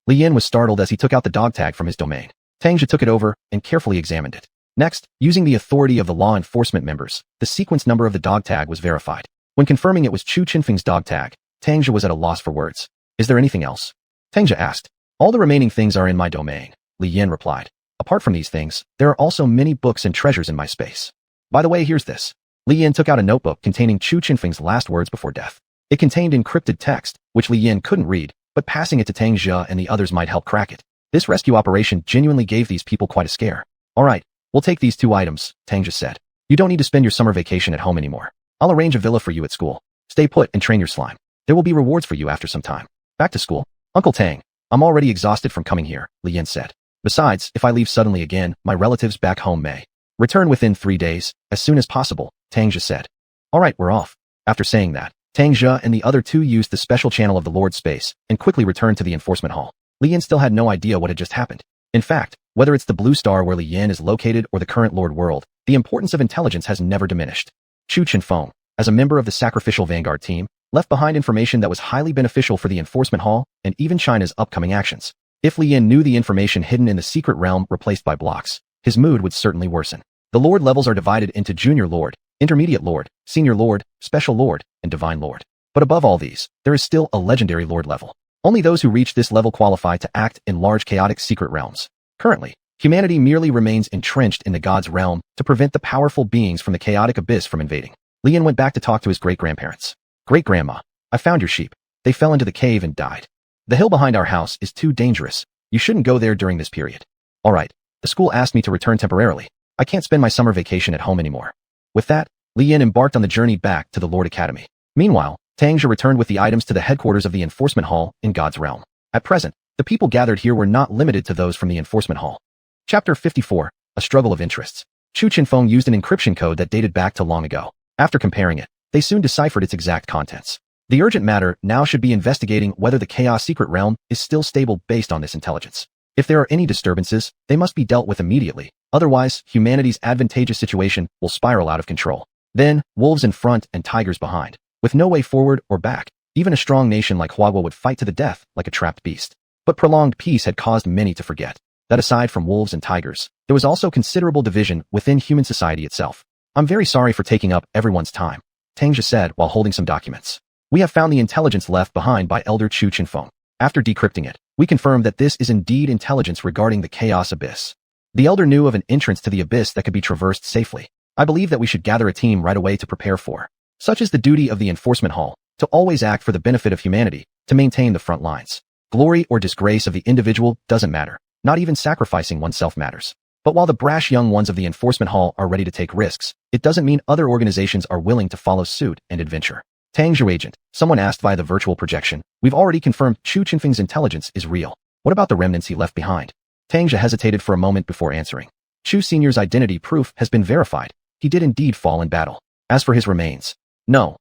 [SPEAKER 1] Li Yin was startled as he took out the dog tag from his domain. Tang Zhe took it over and carefully examined it. Next, using the authority of the law enforcement members, the sequence number of the dog tag was verified. When confirming it was Chu Chinfeng's dog tag, Tang Zhe was at a loss for words. Is there anything else? Tang Zhe asked. All the remaining things are in my domain, Li Yin replied. Apart from these things, there are also many books and treasures in my space. By the way, here's this. Li Yin took out a notebook containing Chu Chinfeng's last words before death. It contained encrypted text, which Li Yin couldn't read, but passing it to Tang Zhe and the others might help crack it. This rescue operation genuinely gave these people quite a scare. All right. We'll take these 2 items, Tang Zhe said. You don't need to spend your summer vacation at home anymore. I'll arrange a villa for you at school. Stay put and train your slime. There will be rewards for you after some time. Back to school. Uncle Tang, I'm already exhausted from coming here, Li Yin said. Besides, if I leave suddenly again, my relatives back home may return within 3 days, as soon as possible, Tang Zhe said. All right, we're off. After saying that, Tang Zhe and the other 2 used the special channel of the Lord's space and quickly returned to the enforcement hall. Li Yin still had no idea what had just happened. In fact, whether it's the blue star where Li Yin is located or the current Lord world, the importance of intelligence has never diminished. Chu Chinfeng, as a member of the sacrificial vanguard team, left behind information that was highly beneficial for the enforcement hall and even China's upcoming actions. If Li Yin knew the information hidden in the secret realm replaced by blocks, his mood would certainly worsen. The Lord levels are divided into Junior Lord, Intermediate Lord, Senior Lord, Special Lord, and Divine Lord. But above all these, there is still a Legendary Lord level. Only those who reach this level qualify to act in large chaotic secret realms. Currently, humanity merely remains entrenched in the God's realm to prevent the powerful beings from the chaotic abyss from invading. Li Yin went back to talk to his great-grandparents. Great-grandma, I found your sheep. They fell into the cave and died. The hill behind our house is too dangerous. You shouldn't go there during this period. All right, the school asked me to return temporarily. I can't spend my summer vacation at home anymore. With that, Li Yin embarked on the journey back to the Lord Academy. Meanwhile, Tang Zhe returned with the items to the headquarters of the enforcement hall in God's realm. At present, the people gathered here were not limited to those from the enforcement hall. Chapter 54, A Struggle of Interests. Chu Chinfeng used an encryption code that dated back to long ago. After comparing it, they soon deciphered its exact contents. The urgent matter now should be investigating whether the Chaos Secret Realm is still stable based on this intelligence. If there are any disturbances, they must be dealt with immediately. Otherwise, humanity's advantageous situation will spiral out of control. Then, wolves in front and tigers behind. With no way forward or back, even a strong nation like Huagua would fight to the death like a trapped beast. But prolonged peace had caused many to forget that aside from wolves and tigers, there was also considerable division within human society itself. I'm very sorry for taking up everyone's time, Tangja said while holding some documents. We have found the intelligence left behind by Elder Chu Chinfeng. After decrypting it, we confirm that this is indeed intelligence regarding the Chaos Abyss. The Elder knew of an entrance to the abyss that could be traversed safely. I believe that we should gather a team right away to prepare for. Such is the duty of the Enforcement Hall, to always act for the benefit of humanity, to maintain the front lines. Glory or disgrace of the individual doesn't matter. Not even sacrificing oneself matters. But while the brash young ones of the Enforcement Hall are ready to take risks, it doesn't mean other organizations are willing to follow suit and adventure. Tangzhou agent, someone asked via the virtual projection. We've already confirmed Chu Chinfeng's intelligence is real. What about the remnants he left behind? Tangzhou hesitated for a moment before answering. Chu Senior's identity proof has been verified. He did indeed fall in battle. As for his remains, no,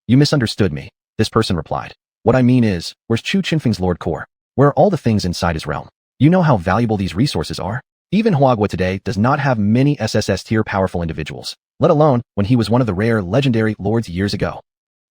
[SPEAKER 1] you misunderstood me, this person replied. What I mean is, where's Chu Chinfeng's Lord Core? Where are all the things inside his realm? You know how valuable these resources are? Even Huagua today does not have many SSS-tier powerful individuals, let alone when he was one of the rare legendary lords years ago.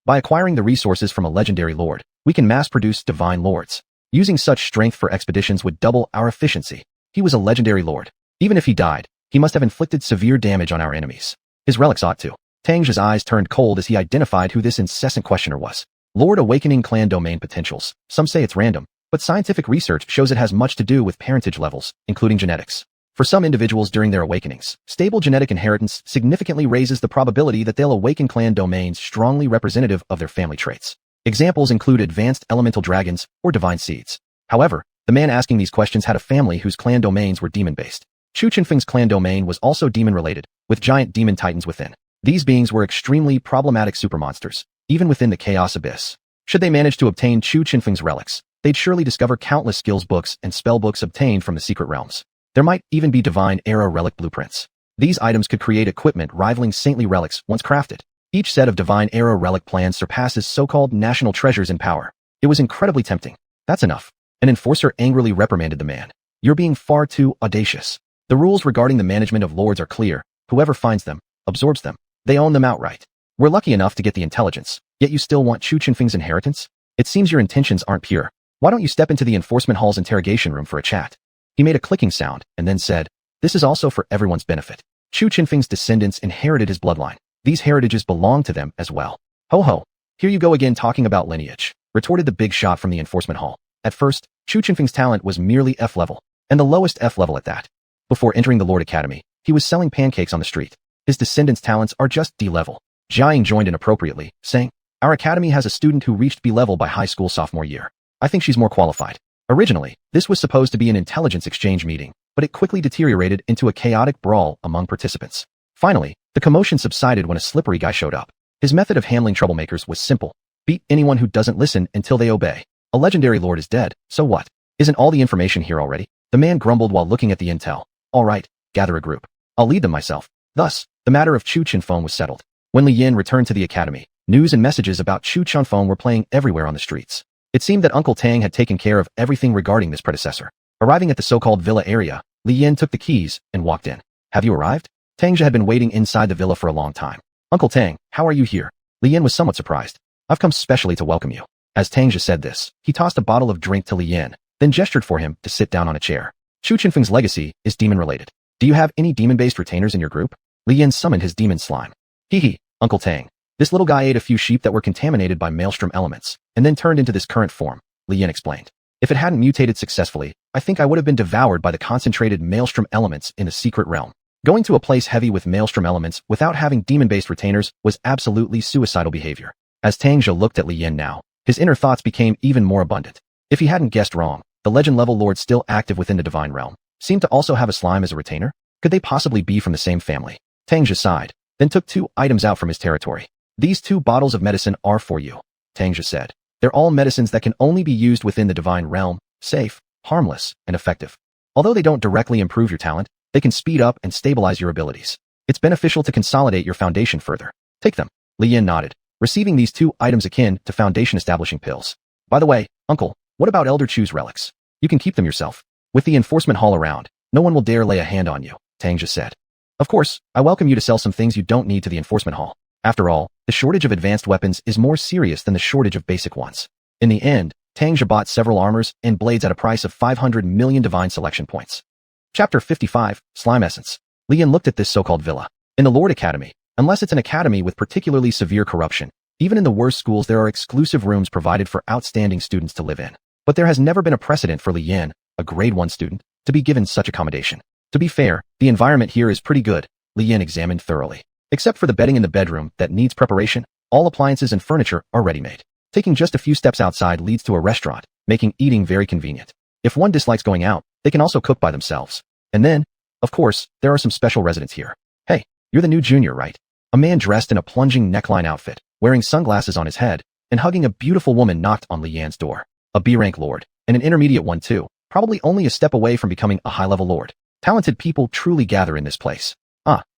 [SPEAKER 1] By acquiring the resources from a legendary lord, we can mass-produce divine lords. Using such strength for expeditions would double our efficiency. He was a legendary lord. Even if he died, he must have inflicted severe damage on our enemies. His relics ought to. Tangzhou's eyes turned cold as he identified who this incessant questioner was. Lord Awakening Clan Domain Potentials. Some say it's random, but scientific research shows it has much to do with parentage levels, including genetics. For some individuals during their awakenings, stable genetic inheritance significantly raises the probability that they'll awaken clan domains strongly representative of their family traits. Examples include advanced elemental dragons or divine seeds. However, the man asking these questions had a family whose clan domains were demon-based. Chu Chinfeng's clan domain was also demon-related, with giant demon titans within. These beings were extremely problematic supermonsters, even within the Chaos Abyss. Should they manage to obtain Chu Chinfeng's relics, they'd surely discover countless skills books and spell books obtained from the secret realms. There might even be divine era relic blueprints. These items could create equipment rivaling saintly relics once crafted. Each set of divine era relic plans surpasses so-called national treasures in power. It was incredibly tempting. That's enough. An enforcer angrily reprimanded the man. You're being far too audacious. The rules regarding the management of lords are clear. Whoever finds them, absorbs them. They own them outright. We're lucky enough to get the intelligence, yet you still want Chu Chinfeng's inheritance? It seems your intentions aren't pure. Why don't you step into the Enforcement Hall's interrogation room for a chat? He made a clicking sound and then said, this is also for everyone's benefit. Chu Chinfeng's descendants inherited his bloodline. These heritages belong to them as well. Ho ho, here you go again talking about lineage, retorted the big shot from the Enforcement Hall. At first, Chu Chinfeng's talent was merely F level, and the lowest F level at that. Before entering the Lord Academy, he was selling pancakes on the street. His descendants' talents are just D level. Jiaying joined in appropriately, saying, our academy has a student who reached B level by high school sophomore year. I think she's more qualified. Originally, this was supposed to be an intelligence exchange meeting, but it quickly deteriorated into a chaotic brawl among participants. Finally, the commotion subsided when a slippery guy showed up. His method of handling troublemakers was simple. Beat anyone who doesn't listen until they obey. A legendary lord is dead, so what? Isn't all the information here already? The man grumbled while looking at the intel. All right, gather a group. I'll lead them myself. Thus, the matter of Chu Chinfeng was settled. When Li Yin returned to the academy, news and messages about Chu Chinfeng were playing everywhere on the streets. It seemed that Uncle Tang had taken care of everything regarding this predecessor. Arriving at the so-called villa area, Li Yin took the keys and walked in. Have you arrived? Tangja had been waiting inside the villa for a long time. Uncle Tang, how are you here? Li Yin was somewhat surprised. I've come specially to welcome you. As Tangja said this, he tossed a bottle of drink to Li Yin, then gestured for him to sit down on a chair. Chu Chinfeng's legacy is demon-related. Do you have any demon-based retainers in your group? Li Yin summoned his demon slime. Hee, Uncle Tang. This little guy ate a few sheep that were contaminated by maelstrom elements, and then turned into this current form, Li Yin explained. If it hadn't mutated successfully, I think I would have been devoured by the concentrated maelstrom elements in the secret realm. Going to a place heavy with maelstrom elements without having demon-based retainers was absolutely suicidal behavior. As Tangja looked at Li Yin now, his inner thoughts became even more abundant. If he hadn't guessed wrong, the legend-level lord still active within the divine realm seemed to also have a slime as a retainer. Could they possibly be from the same family? Tangja sighed, then took 2 items out from his territory. These 2 bottles of medicine are for you, Tangja said. They're all medicines that can only be used within the divine realm, safe, harmless, and effective. Although they don't directly improve your talent, they can speed up and stabilize your abilities. It's beneficial to consolidate your foundation further. Take them. Li Yin nodded. receiving these 2 items akin to foundation establishing pills. By the way, uncle, what about Elder Chu's relics? You can keep them yourself. With the enforcement hall around, no one will dare lay a hand on you, Tangja said. Of course, I welcome you to sell some things you don't need to the enforcement hall. After all, the shortage of advanced weapons is more serious than the shortage of basic ones. In the end, Tangja bought several armors and blades at a price of 500 million divine selection points. Chapter 55, Slime Essence. Lian looked at this so-called villa. In the Lord Academy, unless it's an academy with particularly severe corruption, even in the worst schools there are exclusive rooms provided for outstanding students to live in. But there has never been a precedent for Lian, a grade 1 student, to be given such accommodation. To be fair, the environment here is pretty good, Lian examined thoroughly. Except for the bedding in the bedroom that needs preparation, all appliances and furniture are ready-made. Taking just a few steps outside leads to a restaurant, making eating very convenient. If one dislikes going out, they can also cook by themselves. And then, of course, there are some special residents here. Hey, you're the new junior, right? A man dressed in a plunging neckline outfit, wearing sunglasses on his head, and hugging a beautiful woman knocked on Lian's door. A B-rank lord, and an intermediate one too, probably only a step away from becoming a high-level lord. Talented people truly gather in this place.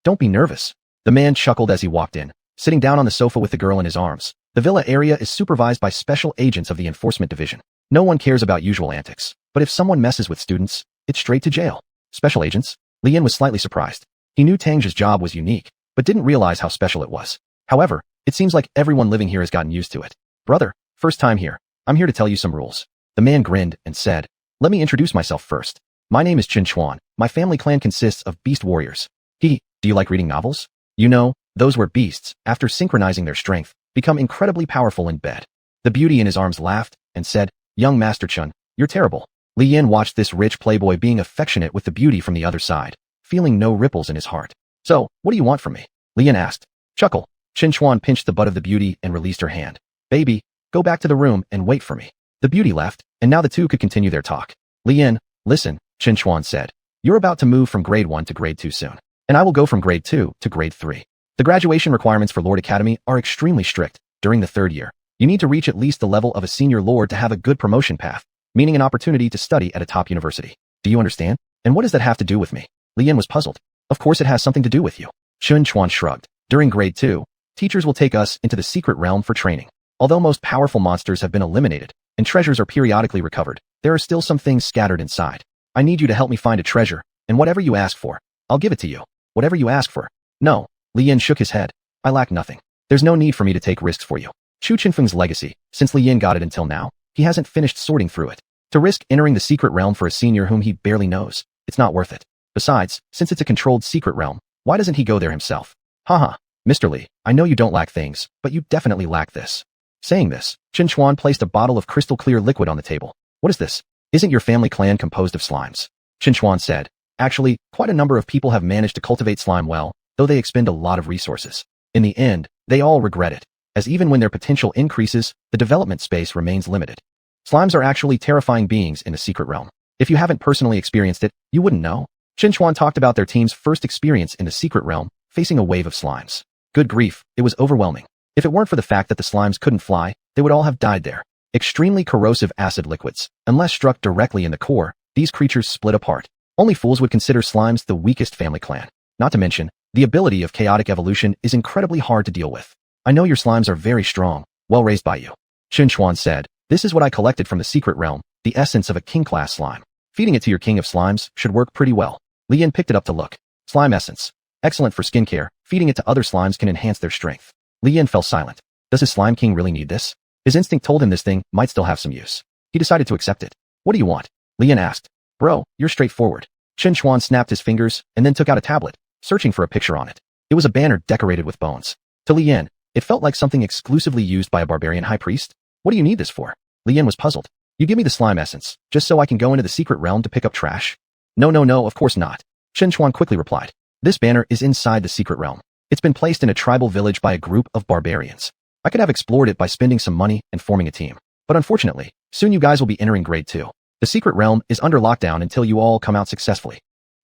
[SPEAKER 1] Don't be nervous. The man chuckled as he walked in, sitting down on the sofa with the girl in his arms. The villa area is supervised by special agents of the enforcement division. No one cares about usual antics, but if someone messes with students, it's straight to jail. Special agents? Lian was slightly surprised. He knew Tangja's job was unique, but didn't realize how special it was. However, it seems like everyone living here has gotten used to it. Brother, first time here. I'm here to tell you some rules. The man grinned and said, let me introduce myself first. My name is Xuanhuan. My family clan consists of beast warriors. Do you like reading novels? You know, those where beasts, after synchronizing their strength, become incredibly powerful in bed. The beauty in his arms laughed and said, young Master Chun, you're terrible. Lian watched this rich playboy being affectionate with the beauty from the other side, feeling no ripples in his heart. So, what do you want from me? Lian asked. Chuckle. Xuanhuan pinched the butt of the beauty and released her hand. Baby, go back to the room and wait for me. The beauty left, and now the two could continue their talk. Lian, listen, Xuanhuan said. You're about to move from grade 1 to grade 2 soon, and I will go from grade 2 to grade 3. The graduation requirements for Lord Academy are extremely strict. During the 3rd year, you need to reach at least the level of a senior lord to have a good promotion path, meaning an opportunity to study at a top university. Do you understand? And what does that have to do with me? Lian was puzzled. Of course it has something to do with you. Xuanhuan shrugged. During grade 2, teachers will take us into the secret realm for training. Although most powerful monsters have been eliminated, and treasures are periodically recovered, there are still some things scattered inside. I need you to help me find a treasure, and whatever you ask for, I'll give it to you. Whatever you ask for. No. Lian shook his head. I lack nothing. There's no need for me to take risks for you. Chu Qinfeng's legacy, since Lian got it until now, he hasn't finished sorting through it. To risk entering the secret realm for a senior whom he barely knows, it's not worth it. Besides, since it's a controlled secret realm, why doesn't he go there himself? Haha. Mr. Li, I know you don't lack things, but you definitely lack this. Saying this, Xuanhuan placed a bottle of crystal clear liquid on the table. What is this? Isn't your family clan composed of slimes? Xuanhuan said. Actually, quite a number of people have managed to cultivate slime well, though they expend a lot of resources. In the end, they all regret it, as even when their potential increases, the development space remains limited. Slimes are actually terrifying beings in the secret realm. If you haven't personally experienced it, you wouldn't know. Xuanhuan talked about their team's first experience in the secret realm, facing a wave of slimes. Good grief, it was overwhelming. If it weren't for the fact that the slimes couldn't fly, they would all have died there. Extremely corrosive acid liquids. Unless struck directly in the core, these creatures split apart. Only fools would consider slimes the weakest family clan. Not to mention, the ability of chaotic evolution is incredibly hard to deal with. I know your slimes are very strong, well raised by you. Xuanhuan said, this is what I collected from the secret realm, the essence of a king-class slime. Feeding it to your king of slimes should work pretty well. Lian picked it up to look. Slime essence. Excellent for skincare, feeding it to other slimes can enhance their strength. Lian fell silent. Does his slime king really need this? His instinct told him this thing might still have some use. He decided to accept it. What do you want? Lian asked. Bro, you're straightforward. Xuanhuan snapped his fingers and then took out a tablet, searching for a picture on it. It was a banner decorated with bones. To Lian, it felt like something exclusively used by a barbarian high priest. What do you need this for? Lian was puzzled. You give me the slime essence, just so I can go into the secret realm to pick up trash? No, of course not. Xuanhuan quickly replied. This banner is inside the secret realm. It's been placed in a tribal village by a group of barbarians. I could have explored it by spending some money and forming a team. But unfortunately, soon you guys will be entering grade 2. The secret realm is under lockdown until you all come out successfully.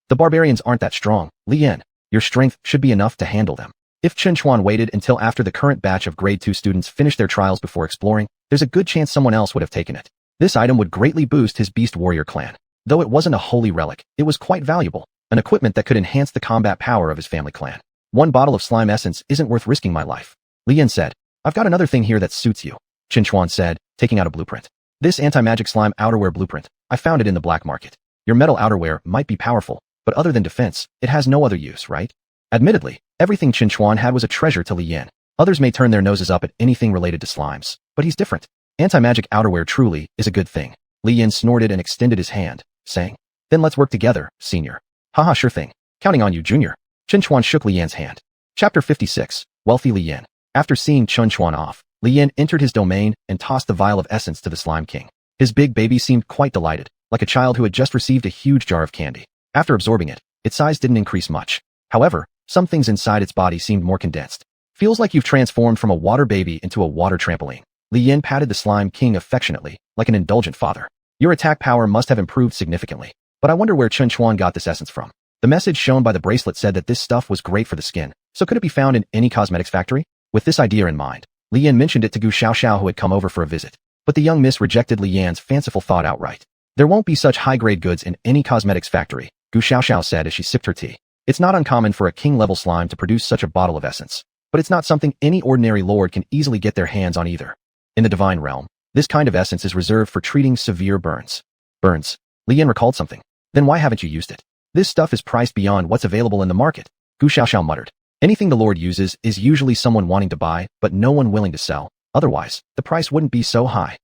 [SPEAKER 1] The barbarians aren't that strong. Lian, your strength should be enough to handle them. If Xuanhuan waited until after the current batch of grade 2 students finished their trials before exploring, there's a good chance someone else would have taken it. This item would greatly boost his beast warrior clan. Though it wasn't a holy relic, it was quite valuable, an equipment that could enhance the combat power of his family clan. One bottle of slime essence isn't worth risking my life. Lian said. I've got another thing here that suits you, Xuanhuan said, taking out a blueprint. This anti-magic slime outerwear blueprint, I found it in the black market. Your metal outerwear might be powerful, but other than defense, it has no other use, right? Admittedly, everything Xuanhuan had was a treasure to Li Yan. Others may turn their noses up at anything related to slimes, but he's different. Anti-magic outerwear truly is a good thing. Li Yan snorted and extended his hand, saying, Then let's work together, senior. Haha, sure thing. Counting on you, junior. Xuanhuan shook Li Yan's hand. Chapter 56, Wealthy Li Yan. After seeing Xuanhuan off, Li Yan entered his domain and tossed the vial of essence to the Slime King. His big baby seemed quite delighted, like a child who had just received a huge jar of candy. After absorbing it, its size didn't increase much. However, some things inside its body seemed more condensed. Feels like you've transformed from a water baby into a water trampoline. Li Yan patted the Slime King affectionately, like an indulgent father. Your attack power must have improved significantly, but I wonder where Xuanhuan got this essence from. The message shown by the bracelet said that this stuff was great for the skin, so could it be found in any cosmetics factory? With this idea in mind, Li Yan mentioned it to Gu Xiaoxiao, who had come over for a visit. But the young miss rejected Li Yan's fanciful thought outright. There won't be such high-grade goods in any cosmetics factory, Gu Xiaoxiao said as she sipped her tea. It's not uncommon for a king-level slime to produce such a bottle of essence, but it's not something any ordinary lord can easily get their hands on either. In the divine realm, this kind of essence is reserved for treating severe burns. Burns? Li Yan recalled something. Then why haven't you used it? This stuff is priced beyond what's available in the market, Gu Xiaoxiao muttered. Anything the lord uses is usually someone wanting to buy, but no one willing to sell. Otherwise, the price wouldn't be so high.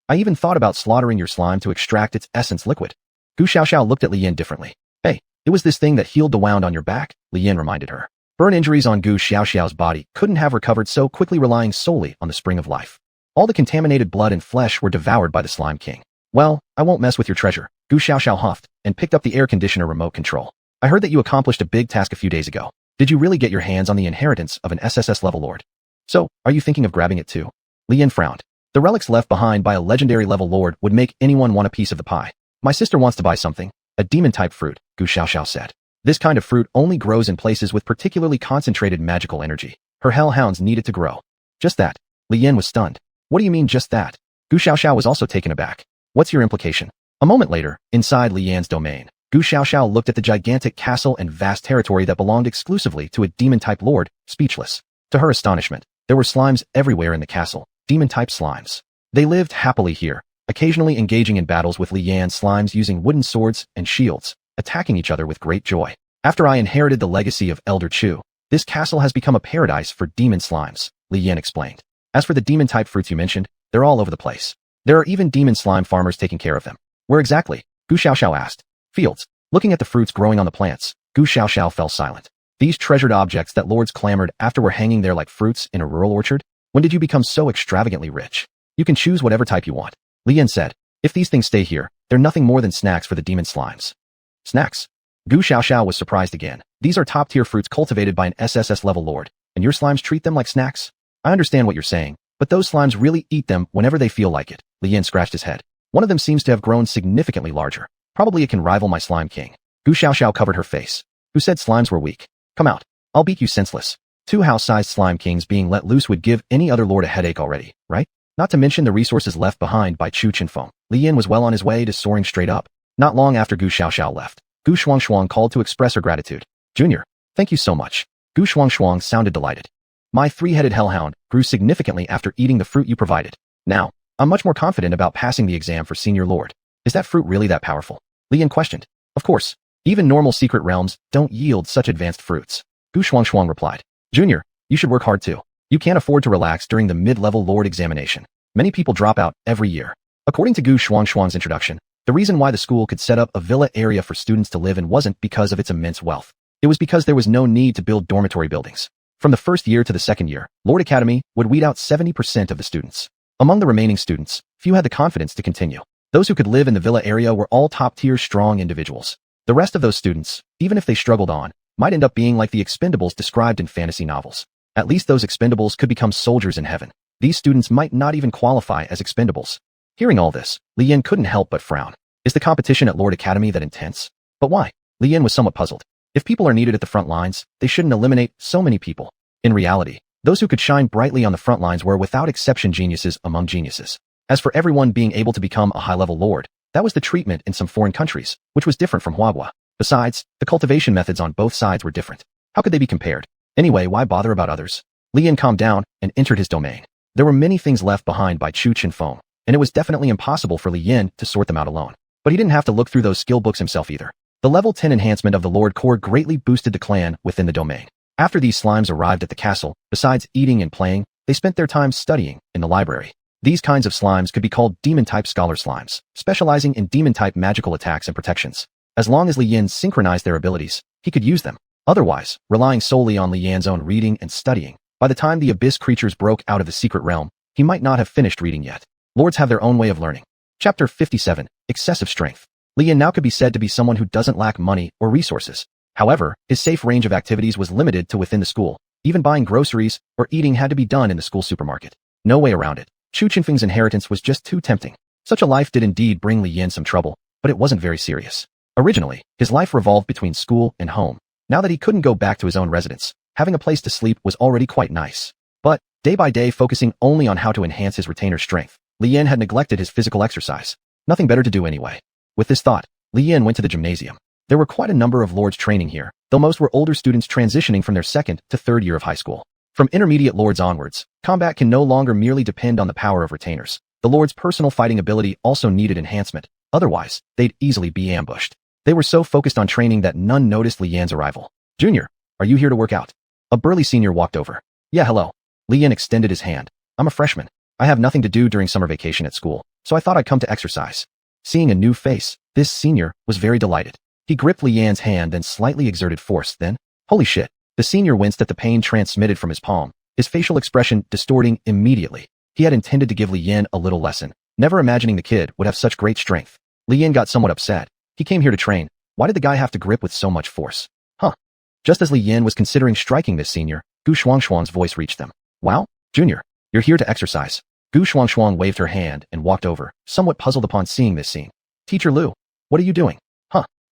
[SPEAKER 1] I even thought about slaughtering your slime to extract its essence liquid. Gu Xiaoxiao looked at Li Yan differently. Hey, it was this thing that healed the wound on your back, Li Yan reminded her. Burn injuries on Gu Xiaoxiao's body couldn't have recovered so quickly, relying solely on the spring of life. All the contaminated blood and flesh were devoured by the Slime King. Well, I won't mess with your treasure, Gu Xiaoxiao huffed and picked up the air conditioner remote control. I heard that you accomplished a big task a few days ago. Did you really get your hands on the inheritance of an SSS-level lord? So, are you thinking of grabbing it too? Li Yan frowned. The relics left behind by a legendary-level lord would make anyone want a piece of the pie. My sister wants to buy something. A demon-type fruit, Gu Xiaoxiao said. This kind of fruit only grows in places with particularly concentrated magical energy. Her hellhounds needed to grow. Just that. Li Yan was stunned. What do you mean just that? Gu Xiaoxiao was also taken aback. What's your implication? A moment later, inside Li Yan's domain, Gu Xiaoxiao looked at the gigantic castle and vast territory that belonged exclusively to a demon-type lord, speechless. To her astonishment, there were slimes everywhere in the castle, demon-type slimes. They lived happily here, occasionally engaging in battles with Li Yan's slimes using wooden swords and shields, attacking each other with great joy. After I inherited the legacy of Elder Chu, this castle has become a paradise for demon slimes, Li Yan explained. As for the demon-type fruits you mentioned, they're all over the place. There are even demon slime farmers taking care of them. Where exactly? Gu Xiaoxiao asked. Fields. Looking at the fruits growing on the plants, Gu Xiaoxiao fell silent. These treasured objects that lords clamored after were hanging there like fruits in a rural orchard? When did you become so extravagantly rich? You can choose whatever type you want, Li Yan said. If these things stay here, they're nothing more than snacks for the demon slimes. Snacks? Gu Xiaoxiao was surprised again. These are top-tier fruits cultivated by an SSS-level lord, and your slimes treat them like snacks? I understand what you're saying, but those slimes really eat them whenever they feel like it. Li Yan scratched his head. One of them seems to have grown significantly larger. Probably it can rival my Slime King. Gu Xiaoxiao covered her face. Who said slimes were weak? Come out. I'll beat you senseless. 2 house-sized Slime Kings being let loose would give any other lord a headache already, right? Not to mention the resources left behind by Chu Chenfeng. Li Yan was well on his way to soaring straight up. Not long after Gu Xiaoxiao left, Gu Xuanhuan called to express her gratitude. Junior, thank you so much. Gu Xuanhuan sounded delighted. My 3-headed hellhound grew significantly after eating the fruit you provided. Now, I'm much more confident about passing the exam for Senior Lord. Is that fruit really that powerful? Li Yan questioned. Of course. Even normal secret realms don't yield such advanced fruits. Gu Xuanhuan replied. Junior, you should work hard too. You can't afford to relax during the mid-level Lord examination. Many people drop out every year. According to Gu Xuanhuan's introduction, the reason why the school could set up a villa area for students to live in wasn't because of its immense wealth. It was because there was no need to build dormitory buildings. From the first year to the second year, Lord Academy would weed out 70% of the students. Among the remaining students, few had the confidence to continue. Those who could live in the villa area were all top-tier strong individuals. The rest of those students, even if they struggled on, might end up being like the expendables described in fantasy novels. At least those expendables could become soldiers in heaven. These students might not even qualify as expendables. Hearing all this, Li Yan couldn't help but frown. Is the competition at Lord Academy that intense? But why? Li Yan was somewhat puzzled. If people are needed at the front lines, they shouldn't eliminate so many people. In reality, those who could shine brightly on the front lines were without exception geniuses among geniuses. As for everyone being able to become a high-level lord, that was the treatment in some foreign countries, which was different from Huagua. Besides, the cultivation methods on both sides were different. How could they be compared? Anyway, why bother about others? Li Yin calmed down and entered his domain. There were many things left behind by Chu Chenfeng, and it was definitely impossible for Li Yin to sort them out alone. But he didn't have to look through those skill books himself either. The level 10 enhancement of the Lord Core greatly boosted the clan within the domain. After these slimes arrived at the castle, besides eating and playing, they spent their time studying in the library. These kinds of slimes could be called demon-type scholar slimes, specializing in demon-type magical attacks and protections. As long as Li Yin synchronized their abilities, he could use them. Otherwise, relying solely on Li Yan's own reading and studying, by the time the abyss creatures broke out of the secret realm, he might not have finished reading yet. Lords have their own way of learning. Chapter 57, Excessive Strength. Li Yin now could be said to be someone who doesn't lack money or resources. However, his safe range of activities was limited to within the school. Even buying groceries or eating had to be done in the school supermarket. No way around it. Chu Chenfeng's inheritance was just too tempting. Such a life did indeed bring Li Yin some trouble, but it wasn't very serious. Originally, his life revolved between school and home. Now that he couldn't go back to his own residence, having a place to sleep was already quite nice. But, day by day focusing only on how to enhance his retainer's strength, Li Yin had neglected his physical exercise. Nothing better to do anyway. With this thought, Li Yin went to the gymnasium. There were quite a number of lords training here, though most were older students transitioning from their second to third year of high school. From intermediate lords onwards, combat can no longer merely depend on the power of retainers. The lord's personal fighting ability also needed enhancement, otherwise, they'd easily be ambushed. They were so focused on training that none noticed Li Yan's arrival. "Junior, are you here to work out?" A burly senior walked over. "Yeah, hello." Li Yan extended his hand. "I'm a freshman. I have nothing to do during summer vacation at school, so I thought I'd come to exercise." Seeing a new face, this senior was very delighted. He gripped Li Yan's hand and slightly exerted force, then, holy shit. The senior winced at the pain transmitted from his palm, his facial expression distorting immediately. He had intended to give Li Yin a little lesson, never imagining the kid would have such great strength. Li Yin got somewhat upset. He came here to train. Why did the guy have to grip with so much force? Just as Li Yin was considering striking this senior, xuanhuan's voice reached them. "Wow, Junior, you're here to exercise." xuanhuan waved her hand and walked over, somewhat puzzled upon seeing this scene. "Teacher Lu, what are you doing?"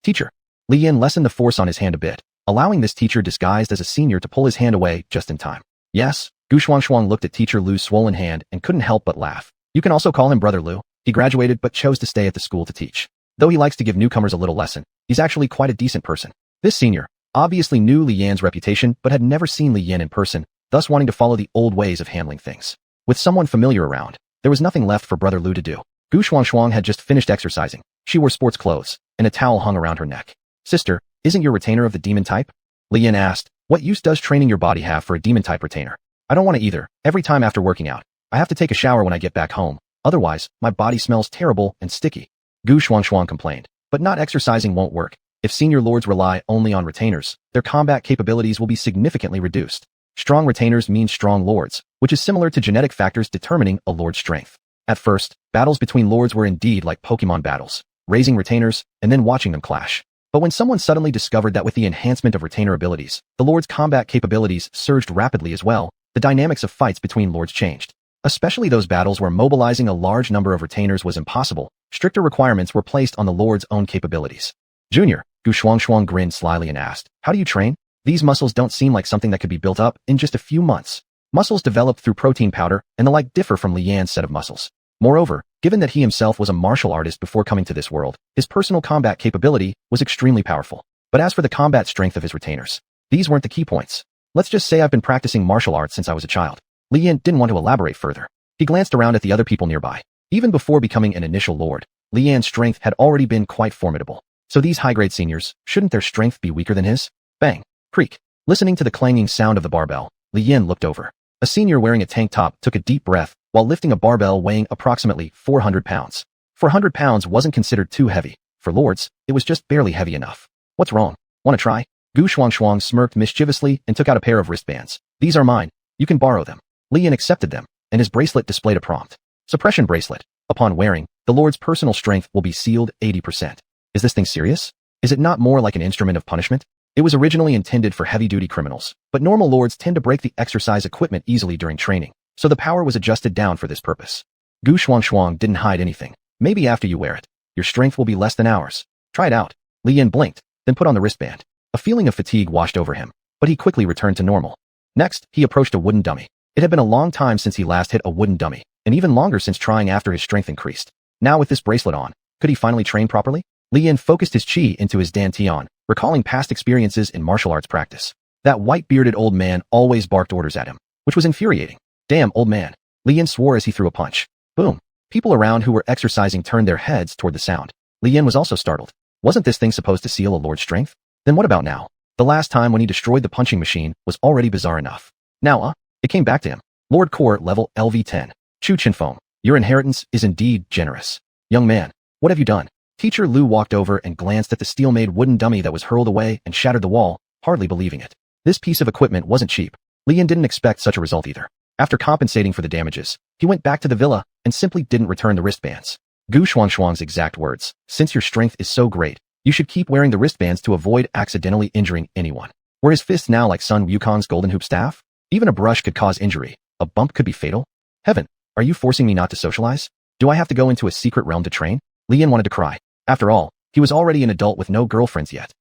[SPEAKER 1] Teacher." Li Yin lessened the force on his hand a bit, allowing this teacher disguised as a senior to pull his hand away just in time. "Yes." xuanhuan looked at Teacher Lu's swollen hand and couldn't help but laugh. "You can also call him Brother Lu. He graduated but chose to stay at the school to teach. Though he likes to give newcomers a little lesson, he's actually quite a decent person." This senior obviously knew Li Yan's reputation but had never seen Li Yin in person, thus wanting to follow the old ways of handling things. With someone familiar around, there was nothing left for Brother Lu to do. xuanhuan had just finished exercising. She wore sports clothes, and a towel hung around her neck. "Sister, isn't your retainer of the demon type?" Li Yin asked. "What use does training your body have for a demon type retainer?" "I don't want to either. Every time after working out, I have to take a shower when I get back home. Otherwise, my body smells terrible and sticky." xuanhuan complained. But not exercising won't work. If senior lords rely only on retainers, their combat capabilities will be significantly reduced. Strong retainers mean strong lords, which is similar to genetic factors determining a lord's strength. At first, battles between lords were indeed like Pokemon battles, raising retainers and then watching them clash. But when someone suddenly discovered that with the enhancement of retainer abilities, the lord's combat capabilities surged rapidly as well, the dynamics of fights between lords changed. Especially those battles where mobilizing a large number of retainers was impossible, stricter requirements were placed on the lord's own capabilities. "Junior," xuanhuan grinned slyly and asked, "how do you train? These muscles don't seem like something that could be built up in just a few months." Muscles developed through protein powder and the like differ from Li Yan's set of muscles. Moreover, given that he himself was a martial artist before coming to this world, his personal combat capability was extremely powerful. But as for the combat strength of his retainers, these weren't the key points. "Let's just say I've been practicing martial arts since I was a child." Li Yin didn't want to elaborate further. He glanced around at the other people nearby. Even before becoming an initial lord, Li Yan's strength had already been quite formidable. So these high-grade seniors, shouldn't their strength be weaker than his? Bang! Creak! Listening to the clanging sound of the barbell, Li Yin looked over. A senior wearing a tank top took a deep breath while lifting a barbell weighing approximately 400 pounds. 400 pounds wasn't considered too heavy. For lords, it was just barely heavy enough. "What's wrong? Want to try?" xuanhuan smirked mischievously and took out a pair of wristbands. "These are mine. You can borrow them." Li Yin accepted them, and his bracelet displayed a prompt. "Suppression bracelet. Upon wearing, the lord's personal strength will be sealed 80%. Is this thing serious? Is it not more like an instrument of punishment? It was originally intended for heavy-duty criminals, but normal lords tend to break the exercise equipment easily during training, so the power was adjusted down for this purpose. xuanhuan didn't hide anything. "Maybe after you wear it, your strength will be less than ours. Try it out." Li Yin blinked, then put on the wristband. A feeling of fatigue washed over him, but he quickly returned to normal. Next, he approached a wooden dummy. It had been a long time since he last hit a wooden dummy, and even longer since trying after his strength increased. Now with this bracelet on, could he finally train properly? Li Yin focused his chi into his dantian, recalling past experiences in martial arts practice. That white-bearded old man always barked orders at him. which was infuriating. Damn, old man. Li Yin swore as he threw a punch. Boom. People around who were exercising turned their heads toward the sound. Li Yin was also startled. Wasn't this thing supposed to seal a lord's strength? Then what about now? The last time when he destroyed the punching machine was already bizarre enough. Now, it came back to him. Lord Core level LV10. Chu Chinfeng, your inheritance is indeed generous. Young man, what have you done? Teacher Lu walked over and glanced at the steel-made wooden dummy that was hurled away and shattered the wall, hardly believing it. This piece of equipment wasn't cheap. Li Yin didn't expect such a result either. After compensating for the damages, he went back to the villa and simply didn't return the wristbands. Xuanhuan's exact words, since your strength is so great, you should keep wearing the wristbands to avoid accidentally injuring anyone. Were his fists now like Sun Wukong's golden hoop staff? Even a brush could cause injury. A bump could be fatal. Heaven, are you forcing me not to socialize? Do I have to go into a secret realm to train? Li Yin wanted to cry. After all, he was already an adult with no girlfriends yet.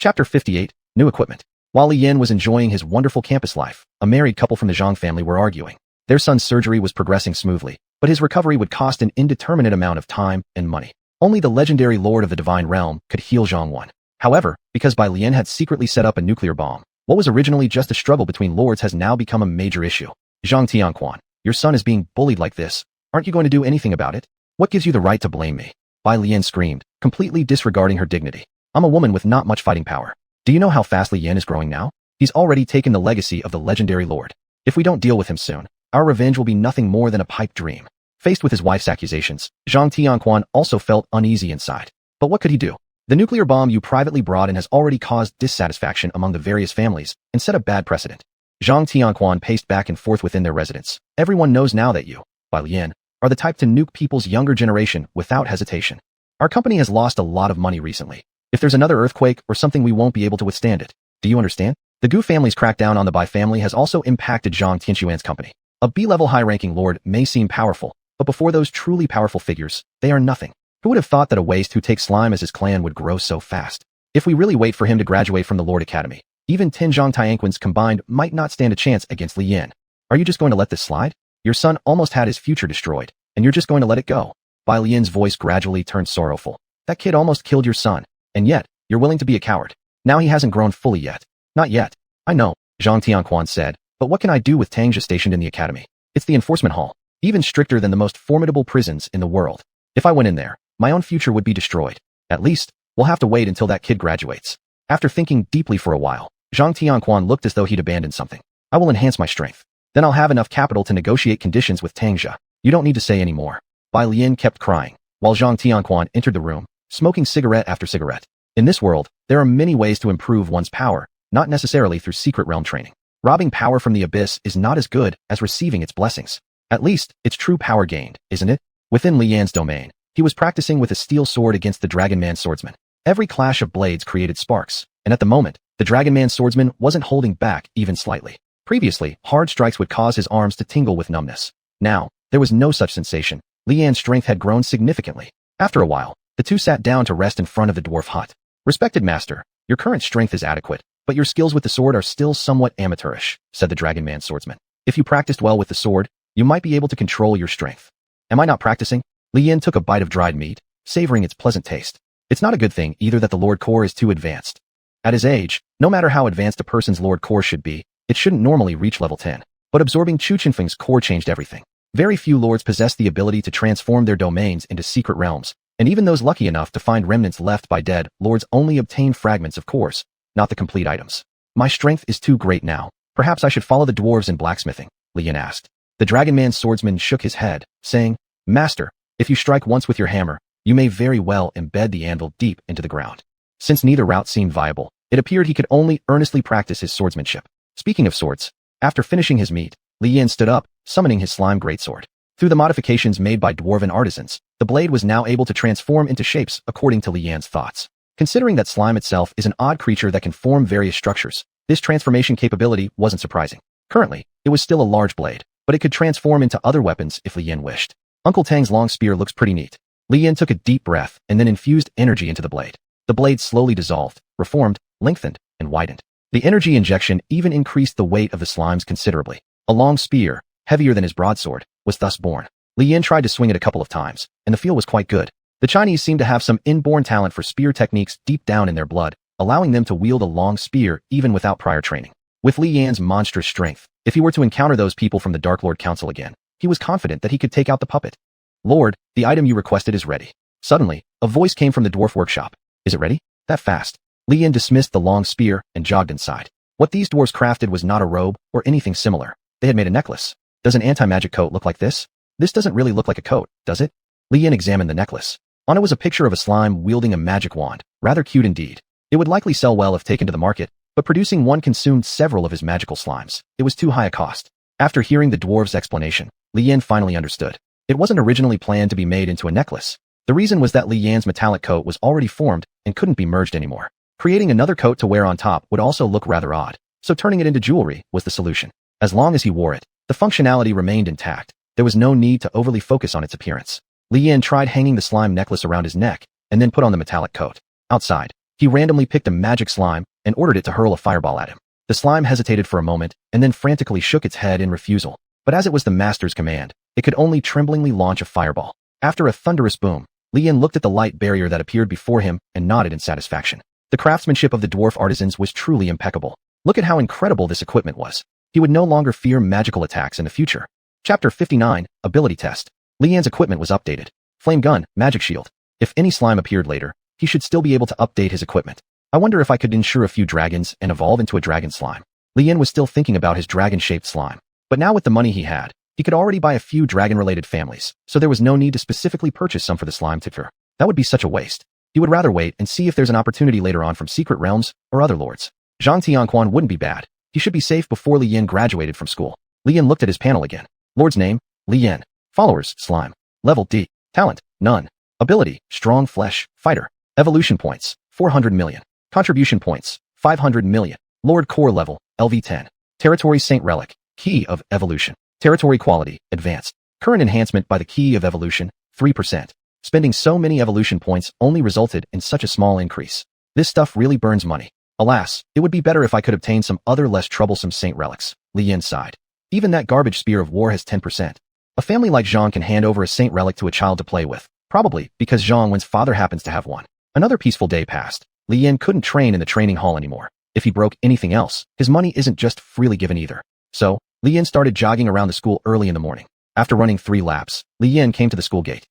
[SPEAKER 1] Chapter 58, New Equipment. While Li Yin was enjoying his wonderful campus life, a married couple from the Zhang family were arguing. Their son's surgery was progressing smoothly, but his recovery would cost an indeterminate amount of time and money. Only the legendary Lord of the Divine Realm could heal xuanhuan. However, because Bai Lian had secretly set up a nuclear bomb, what was originally just a struggle between lords has now become a major issue. Zhang Tianquan, your son is being bullied like this. Aren't you going to do anything about it? What gives you the right to blame me? Bai Lian screamed, completely disregarding her dignity. I'm a woman with not much fighting power. Do you know how fast Li Yin is growing now? He's already taken the legacy of the legendary lord. If we don't deal with him soon, our revenge will be nothing more than a pipe dream. Faced with his wife's accusations, Zhang Tianquan also felt uneasy inside. But what could he do? The nuclear bomb you privately brought in has already caused dissatisfaction among the various families and set a bad precedent. Zhang Tianquan paced back and forth within their residence. Everyone knows now that you, Bai Lian, are the type to nuke people's younger generation without hesitation. Our company has lost a lot of money recently. If there's another earthquake or something, we won't be able to withstand it. Do you understand? The Gu family's crackdown on the Bai family has also impacted Zhang Tianquan's company. A B-level high-ranking lord may seem powerful, but before those truly powerful figures, they are nothing. Who would have thought that a waste who takes slime as his clan would grow so fast? If we really wait for him to graduate from the Lord Academy, even 10 Zhang Tianquans combined might not stand a chance against Li Yin. Are you just going to let this slide? Your son almost had his future destroyed, and you're just going to let it go. Bai Lian's voice gradually turned sorrowful. That kid almost killed your son, and yet, you're willing to be a coward. Now he hasn't grown fully yet. Not yet. I know, Zhang Tianquan said, but what can I do with Tangja stationed in the academy? It's the enforcement hall, even stricter than the most formidable prisons in the world. If I went in there, my own future would be destroyed. At least, we'll have to wait until that kid graduates. After thinking deeply for a while, Zhang Tianquan looked as though he'd abandoned something. I will enhance my strength. Then I'll have enough capital to negotiate conditions with Tangja. You don't need to say any more. Bai Lian kept crying, while Zhang Tianquan entered the room, smoking cigarette after cigarette. In this world, there are many ways to improve one's power, not necessarily through secret realm training. Robbing power from the abyss is not as good as receiving its blessings. At least, it's true power gained, isn't it? Within Li Yan's domain, he was practicing with a steel sword against the Dragon Man swordsman. Every clash of blades created sparks, and at the moment, the Dragon Man swordsman wasn't holding back even slightly. Previously, hard strikes would cause his arms to tingle with numbness. Now, there was no such sensation. Li Yan's strength had grown significantly. After a while, the two sat down to rest in front of the dwarf hut. Respected master, your current strength is adequate, but your skills with the sword are still somewhat amateurish, said the Dragon Man swordsman. If you practiced well with the sword, you might be able to control your strength. Am I not practicing? Li Yin took a bite of dried meat, savoring its pleasant taste. It's not a good thing either that the Lord Core is too advanced. At his age, no matter how advanced a person's Lord Core should be, it shouldn't normally reach level 10. But absorbing Chu Chinfeng's core changed everything. Very few lords possess the ability to transform their domains into secret realms, and even those lucky enough to find remnants left by dead lords only obtain fragments of cores, not the complete items. My strength is too great now. Perhaps I should follow the dwarves in blacksmithing, Li Yin asked. The Dragon Man swordsman shook his head, saying, Master, if you strike once with your hammer, you may very well embed the anvil deep into the ground. Since neither route seemed viable, it appeared he could only earnestly practice his swordsmanship. Speaking of swords, after finishing his meat, Li Yin stood up, summoning his slime greatsword. Through the modifications made by dwarven artisans, the blade was now able to transform into shapes according to Li Yan's thoughts. Considering that slime itself is an odd creature that can form various structures, this transformation capability wasn't surprising. Currently, it was still a large blade, but it could transform into other weapons if Li Yin wished. Uncle Tang's long spear looks pretty neat. Li Yin took a deep breath and then infused energy into the blade. The blade slowly dissolved, reformed, lengthened, and widened. The energy injection even increased the weight of the slimes considerably. A long spear, heavier than his broadsword, was thus born. Li Yin tried to swing it a couple of times, and the feel was quite good. The Chinese seemed to have some inborn talent for spear techniques deep down in their blood, allowing them to wield a long spear even without prior training. With Li Yan's monstrous strength, if he were to encounter those people from the Dark Lord Council again, he was confident that he could take out the puppet. Lord, the item you requested is ready. Suddenly, a voice came from the dwarf workshop. Is it ready? That fast. Li Yan dismissed the long spear and jogged inside. What these dwarves crafted was not a robe or anything similar. They had made a necklace. Does an anti-magic coat look like this? This doesn't really look like a coat, does it? Li Yan examined the necklace. On it was a picture of a slime wielding a magic wand. Rather cute indeed. It would likely sell well if taken to the market, but producing one consumed several of his magical slimes. It was too high a cost. After hearing the dwarf's explanation, Li Yan finally understood. It wasn't originally planned to be made into a necklace. The reason was that Li Yan's metallic coat was already formed and couldn't be merged anymore. Creating another coat to wear on top would also look rather odd, so turning it into jewelry was the solution. As long as he wore it, the functionality remained intact. There was no need to overly focus on its appearance. Li Yan tried hanging the slime necklace around his neck and then put on the metallic coat. Outside, he randomly picked a magic slime and ordered it to hurl a fireball at him. The slime hesitated for a moment and then frantically shook its head in refusal. But as it was the master's command, it could only tremblingly launch a fireball. After a thunderous boom, Li Yan looked at the light barrier that appeared before him and nodded in satisfaction. The craftsmanship of the dwarf artisans was truly impeccable. Look at how incredible this equipment was. He would no longer fear magical attacks in the future. Chapter 59, Ability Test. Li Yan's equipment was updated. Flame gun, magic shield. If any slime appeared later, he should still be able to update his equipment. I wonder if I could ensure a few dragons and evolve into a dragon slime. Li Yan was still thinking about his dragon-shaped slime. But now with the money he had, he could already buy a few dragon-related families, so there was no need to specifically purchase some for the slime ticker. That would be such a waste. He would rather wait and see if there's an opportunity later on from secret realms or other lords. Xuanhuan wouldn't be bad. He should be safe before Li Yan graduated from school. Li Yan looked at his panel again. Lord's name, Li Yan. Followers, slime. Level D. Talent, none. Ability, strong flesh, fighter. Evolution points, 400 million. Contribution points, 500 million. Lord core level, LV10. Territory Saint Relic, key of evolution. Territory quality, advanced. Current enhancement by the key of evolution, 3%. Spending so many evolution points only resulted in such a small increase. This stuff really burns money. Alas, it would be better if I could obtain some other less troublesome saint relics. Li Yan sighed. Even that garbage spear of war has 10%. A family like Zhang can hand over a saint relic to a child to play with, probably because Zhangwen's father happens to have one. Another peaceful day passed. Li Yan couldn't train in the training hall anymore. If he broke anything else, his money isn't just freely given either. So, Li Yan started jogging around the school early in the morning. After running 3 laps, Li Yan came to the school gate.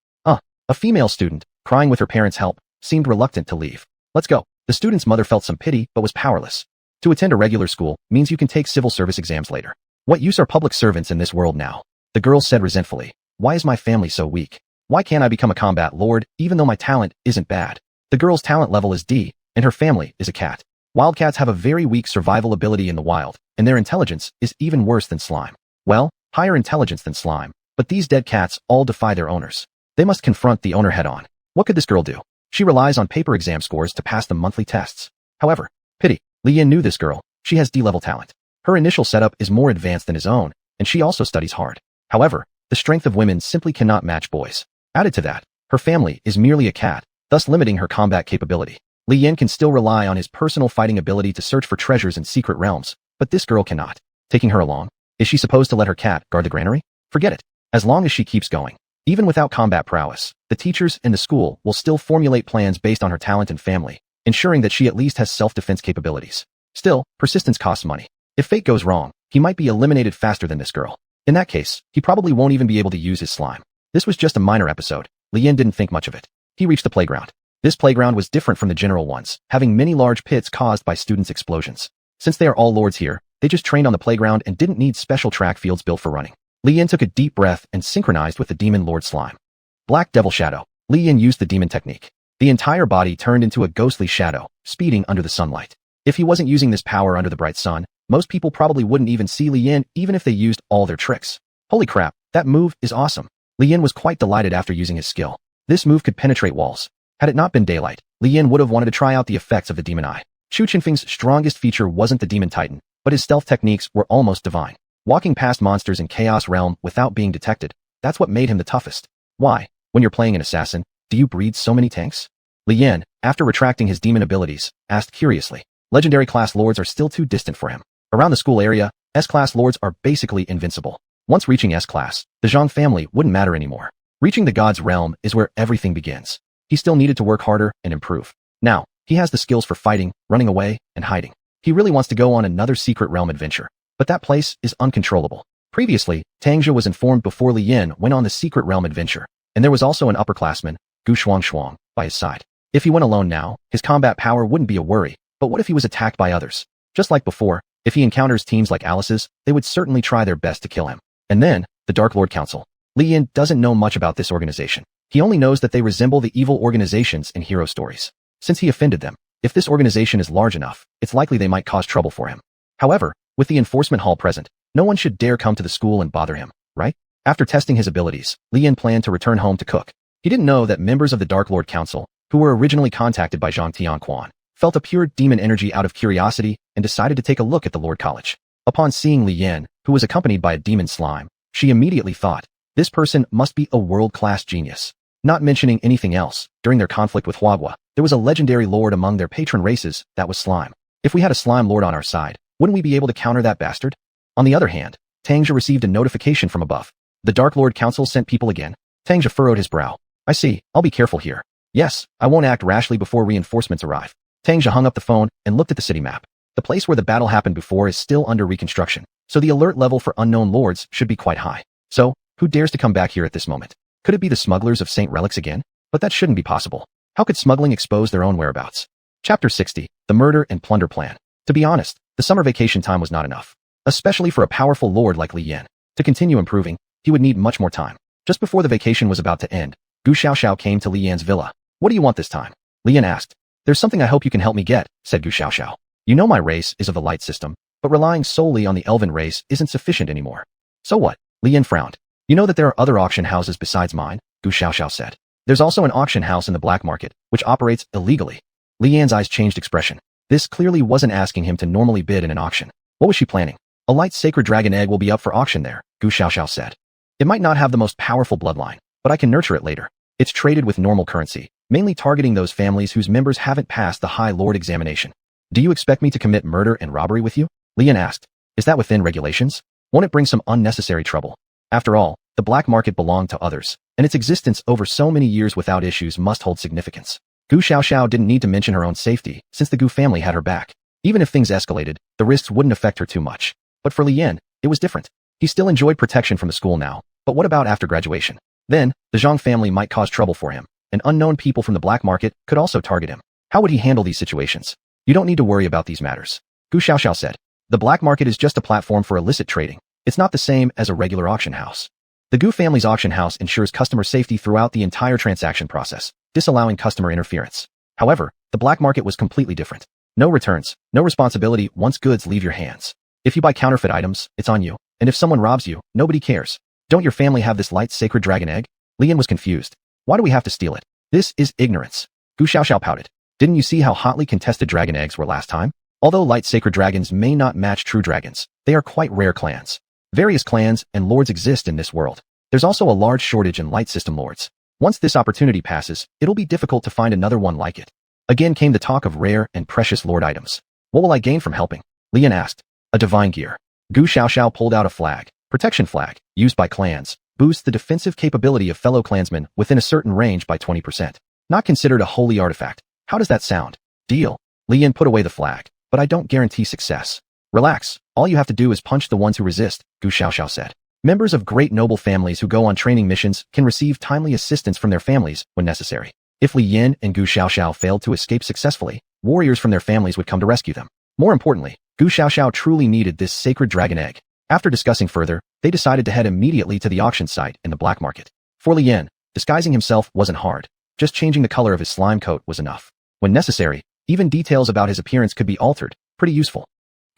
[SPEAKER 1] A female student, crying with her parents' help, seemed reluctant to leave. Let's go. The student's mother felt some pity but was powerless. To attend a regular school means you can take civil service exams later. What use are public servants in this world now? The girl said resentfully. Why is my family so weak? Why can't I become a combat lord even though my talent isn't bad? The girl's talent level is D, and her family is a cat. Wildcats have a very weak survival ability in the wild, and their intelligence is even worse than slime. Well, higher intelligence than slime, but these dead cats all defy their owners. They must confront the owner head-on. What could this girl do? She relies on paper exam scores to pass the monthly tests. However, pity, Li Yan knew this girl. She has D-level talent. Her initial setup is more advanced than his own, and she also studies hard. However, the strength of women simply cannot match boys. Added to that, her family is merely a cat, thus limiting her combat capability. Li Yan can still rely on his personal fighting ability to search for treasures in secret realms, but this girl cannot. Taking her along? Is she supposed to let her cat guard the granary? Forget it. As long as she keeps going. Even without combat prowess, the teachers in the school will still formulate plans based on her talent and family, ensuring that she at least has self-defense capabilities. Still, persistence costs money. If fate goes wrong, he might be eliminated faster than this girl. In that case, he probably won't even be able to use his slime. This was just a minor episode. Li Yan didn't think much of it. He reached the playground. This playground was different from the general ones, having many large pits caused by students' explosions. Since they are all lords here, they just trained on the playground and didn't need special track fields built for running. Li Yan took a deep breath and synchronized with the demon lord slime. Black Devil Shadow. Li Yan used the demon technique. The entire body turned into a ghostly shadow, speeding under the sunlight. If he wasn't using this power under the bright sun, most people probably wouldn't even see Li Yan even if they used all their tricks. Holy crap, that move is awesome. Li Yan was quite delighted after using his skill. This move could penetrate walls. Had it not been daylight, Li Yan would have wanted to try out the effects of the demon eye. Chu Qinfeng's strongest feature wasn't the demon titan, but his stealth techniques were almost divine. Walking past monsters in Chaos Realm without being detected, that's what made him the toughest. Why, when you're playing an assassin, do you breed so many tanks? Li Yan, after retracting his demon abilities, asked curiously. Legendary class lords are still too distant for him. Around the school area, S-class lords are basically invincible. Once reaching S-class, the Zhang family wouldn't matter anymore. Reaching the God's realm is where everything begins. He still needed to work harder and improve. Now, he has the skills for fighting, running away, and hiding. He really wants to go on another secret realm adventure. But that place is uncontrollable. Previously, Tang Jia was informed before Li Yin went on the secret realm adventure, and there was also an upperclassman, xuanhuan, by his side. If he went alone now, his combat power wouldn't be a worry, but what if he was attacked by others? Just like before, if he encounters teams like Alice's, they would certainly try their best to kill him. And then, the Dark Lord Council. Li Yin doesn't know much about this organization. He only knows that they resemble the evil organizations in hero stories. Since he offended them, if this organization is large enough, it's likely they might cause trouble for him. However, with the enforcement hall present, no one should dare come to the school and bother him, right? After testing his abilities, Li Yin planned to return home to cook. He didn't know that members of the Dark Lord Council, who were originally contacted by Zhang Tianquan, felt a pure demon energy out of curiosity and decided to take a look at the Lord College. Upon seeing Li Yin, who was accompanied by a demon slime, she immediately thought, this person must be a world-class genius. Not mentioning anything else, during their conflict with Huagua, there was a legendary lord among their patron races that was slime. If we had a slime lord on our side, wouldn't we be able to counter that bastard? On the other hand, Tang Jia received a notification from above. The Dark Lord Council sent people again. Tang Jia furrowed his brow. I see, I'll be careful here. Yes, I won't act rashly before reinforcements arrive. Tang Jia hung up the phone and looked at the city map. The place where the battle happened before is still under reconstruction, so the alert level for unknown lords should be quite high. So, who dares to come back here at this moment? Could it be the smugglers of Saint Relics again? But that shouldn't be possible. How could smuggling expose their own whereabouts? Chapter 60, The Murder and Plunder Plan. To be honest, the summer vacation time was not enough. Especially for a powerful lord like Li Yin. To continue improving, he would need much more time. Just before the vacation was about to end, Gu Xiaoxiao came to Li Yan's villa. What do you want this time? Li Yan asked. There's something I hope you can help me get, said Gu Xiaoxiao. You know my race is of the light system, but relying solely on the elven race isn't sufficient anymore. So what? Li Yan frowned. You know that there are other auction houses besides mine, Gu Xiaoxiao said. There's also an auction house in the black market, which operates illegally. Li Yan's eyes changed expression. This clearly wasn't asking him to normally bid in an auction. What was she planning? A light sacred dragon egg will be up for auction there, Gu Xiaoxiao said. It might not have the most powerful bloodline, but I can nurture it later. It's traded with normal currency, mainly targeting those families whose members haven't passed the High Lord examination. Do you expect me to commit murder and robbery with you? Li Yan asked. Is that within regulations? Won't it bring some unnecessary trouble? After all, the black market belonged to others, and its existence over so many years without issues must hold significance. Gu Xiaoxiao didn't need to mention her own safety, since the Gu family had her back. Even if things escalated, the risks wouldn't affect her too much. But for Li Yan, it was different. He still enjoyed protection from the school now, but what about after graduation? Then, the Zhang family might cause trouble for him, and unknown people from the black market could also target him. How would he handle these situations? You don't need to worry about these matters, Gu Xiaoxiao said. The black market is just a platform for illicit trading. It's not the same as a regular auction house. The Gu family's auction house ensures customer safety throughout the entire transaction process, disallowing customer interference. However, the black market was completely different. No returns, no responsibility once goods leave your hands. If you buy counterfeit items, it's on you, and if someone robs you, nobody cares. Don't your family have this light sacred dragon egg? Li Yan was confused. Why do we have to steal it? This is ignorance. Gu Xiaoxiao pouted. Didn't you see how hotly contested dragon eggs were last time? Although light sacred dragons may not match true dragons, they are quite rare clans. Various clans and lords exist in this world. There's also a large shortage in light system lords. Once this opportunity passes, it'll be difficult to find another one like it. Again came the talk of rare and precious lord items. What will I gain from helping? Li Yan asked. A divine gear. Gu Xiaoxiao pulled out a flag. Protection flag, used by clans, boosts the defensive capability of fellow clansmen within a certain range by 20%. Not considered a holy artifact. How does that sound? Deal. Li Yan put away the flag, but I don't guarantee success. Relax, all you have to do is punch the ones who resist, Gu Xiaoxiao said. Members of great noble families who go on training missions can receive timely assistance from their families when necessary. If Li Yan and Gu Xiaoxiao failed to escape successfully, warriors from their families would come to rescue them. More importantly, Gu Xiaoxiao truly needed this sacred dragon egg. After discussing further, they decided to head immediately to the auction site in the black market. For Li Yan, disguising himself wasn't hard. Just changing the color of his slime coat was enough. When necessary, even details about his appearance could be altered, pretty useful.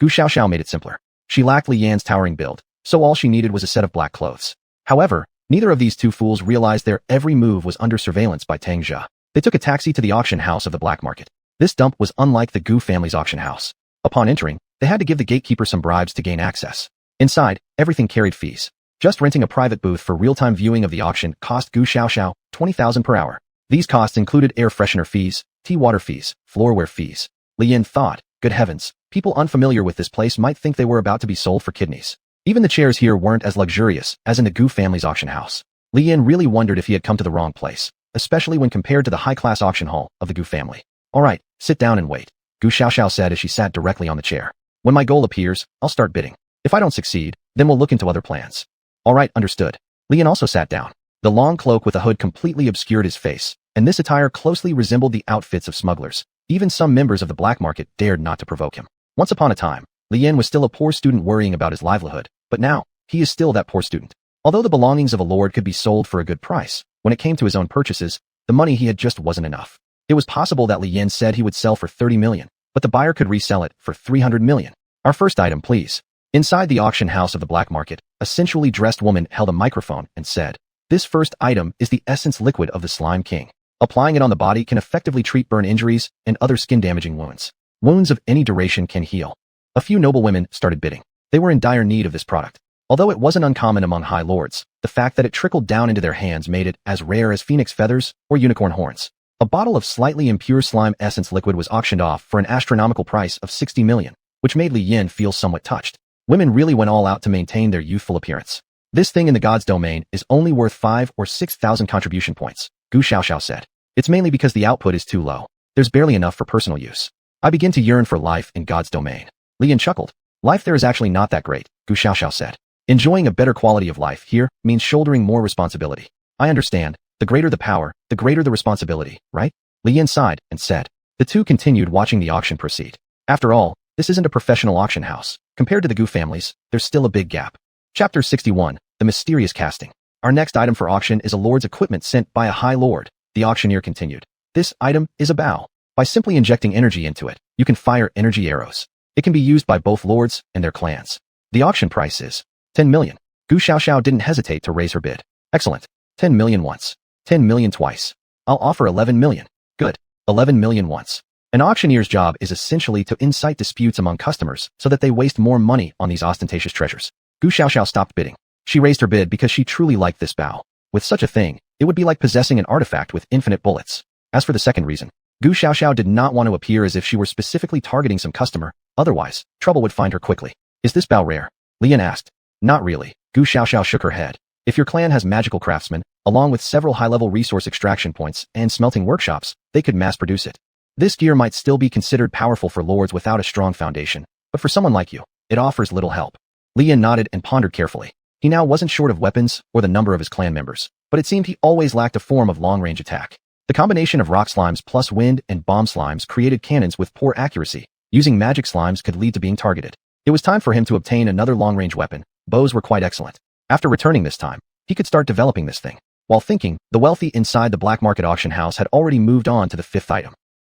[SPEAKER 1] Gu Xiaoxiao made it simpler. She lacked Li Yan's towering build, so all she needed was a set of black clothes. However, neither of these two fools realized their every move was under surveillance by Tang Jia. They took a taxi to the auction house of the black market. This dump was unlike the Gu family's auction house. Upon entering, they had to give the gatekeeper some bribes to gain access. Inside, everything carried fees. Just renting a private booth for real-time viewing of the auction cost Gu Xiaoxiao 20,000 per hour. These costs included air freshener fees, tea water fees, floorware fees. Li Yan thought, good heavens, people unfamiliar with this place might think they were about to be sold for kidneys. Even the chairs here weren't as luxurious as in the Gu family's auction house. Li Yan really wondered if he had come to the wrong place, especially when compared to the high-class auction hall of the Gu family. Alright, sit down and wait. Gu Xiaoxiao said as she sat directly on the chair. When my goal appears, I'll start bidding. If I don't succeed, then we'll look into other plans. All right, understood. Lian also sat down. The long cloak with a hood completely obscured his face, and this attire closely resembled the outfits of smugglers. Even some members of the black market dared not to provoke him. Once upon a time, Lian was still a poor student worrying about his livelihood, but now, he is still that poor student. Although the belongings of a lord could be sold for a good price, when it came to his own purchases, the money he had just wasn't enough. It was possible that Lian said he would sell for 30 million, but the buyer could resell it for 300 million. Our first item, please. Inside the auction house of the black market, a sensually dressed woman held a microphone and said, "This first item is the essence liquid of the Slime King. Applying it on the body can effectively treat burn injuries and other skin-damaging wounds. Wounds of any duration can heal." A few noble women started bidding. They were in dire need of this product. Although it wasn't uncommon among high lords, the fact that it trickled down into their hands made it as rare as phoenix feathers or unicorn horns. A bottle of slightly impure slime essence liquid was auctioned off for an astronomical price of 60 million, which made Li Yin feel somewhat touched. Women really went all out to maintain their youthful appearance. "This thing in the god's domain is only worth 5 or 6,000 contribution points," Gu Xiaoxiao said. "It's mainly because the output is too low. There's barely enough for personal use. I begin to yearn for life in God's domain." Li Yin chuckled. "Life there is actually not that great," Gu Xiaoxiao said. "Enjoying a better quality of life here means shouldering more responsibility. I understand. The greater the power, the greater the responsibility, right?" Li Yin sighed and said. The two continued watching the auction proceed. After all, this isn't a professional auction house. Compared to the Gu families, there's still a big gap. Chapter 61, The Mysterious Casting. Our next item for auction is a lord's equipment sent by a high lord, the auctioneer continued. This item is a bow. By simply injecting energy into it, you can fire energy arrows. It can be used by both lords and their clans. The auction price is 10 million. Gu Xiaoxiao didn't hesitate to raise her bid. Excellent. 10 million once. 10 million twice. I'll offer 11 million. Good. 11 million once. An auctioneer's job is essentially to incite disputes among customers so that they waste more money on these ostentatious treasures. Gu Xiaoxiao stopped bidding. She raised her bid because she truly liked this bow. With such a thing, it would be like possessing an artifact with infinite bullets. As for the second reason, Gu Xiaoxiao did not want to appear as if she were specifically targeting some customer, otherwise, trouble would find her quickly. "Is this bow rare?" Lian asked. "Not really." Gu Xiaoxiao shook her head. "If your clan has magical craftsmen, along with several high-level resource extraction points and smelting workshops, they could mass-produce it. This gear might still be considered powerful for lords without a strong foundation, but for someone like you, it offers little help." Lian nodded and pondered carefully. He now wasn't short of weapons or the number of his clan members, but it seemed he always lacked a form of long-range attack. The combination of rock slimes plus wind and bomb slimes created cannons with poor accuracy. Using magic slimes could lead to being targeted. It was time for him to obtain another long-range weapon. Bows were quite excellent. After returning this time, he could start developing this thing. While thinking, the wealthy inside the black market auction house had already moved on to the fifth item.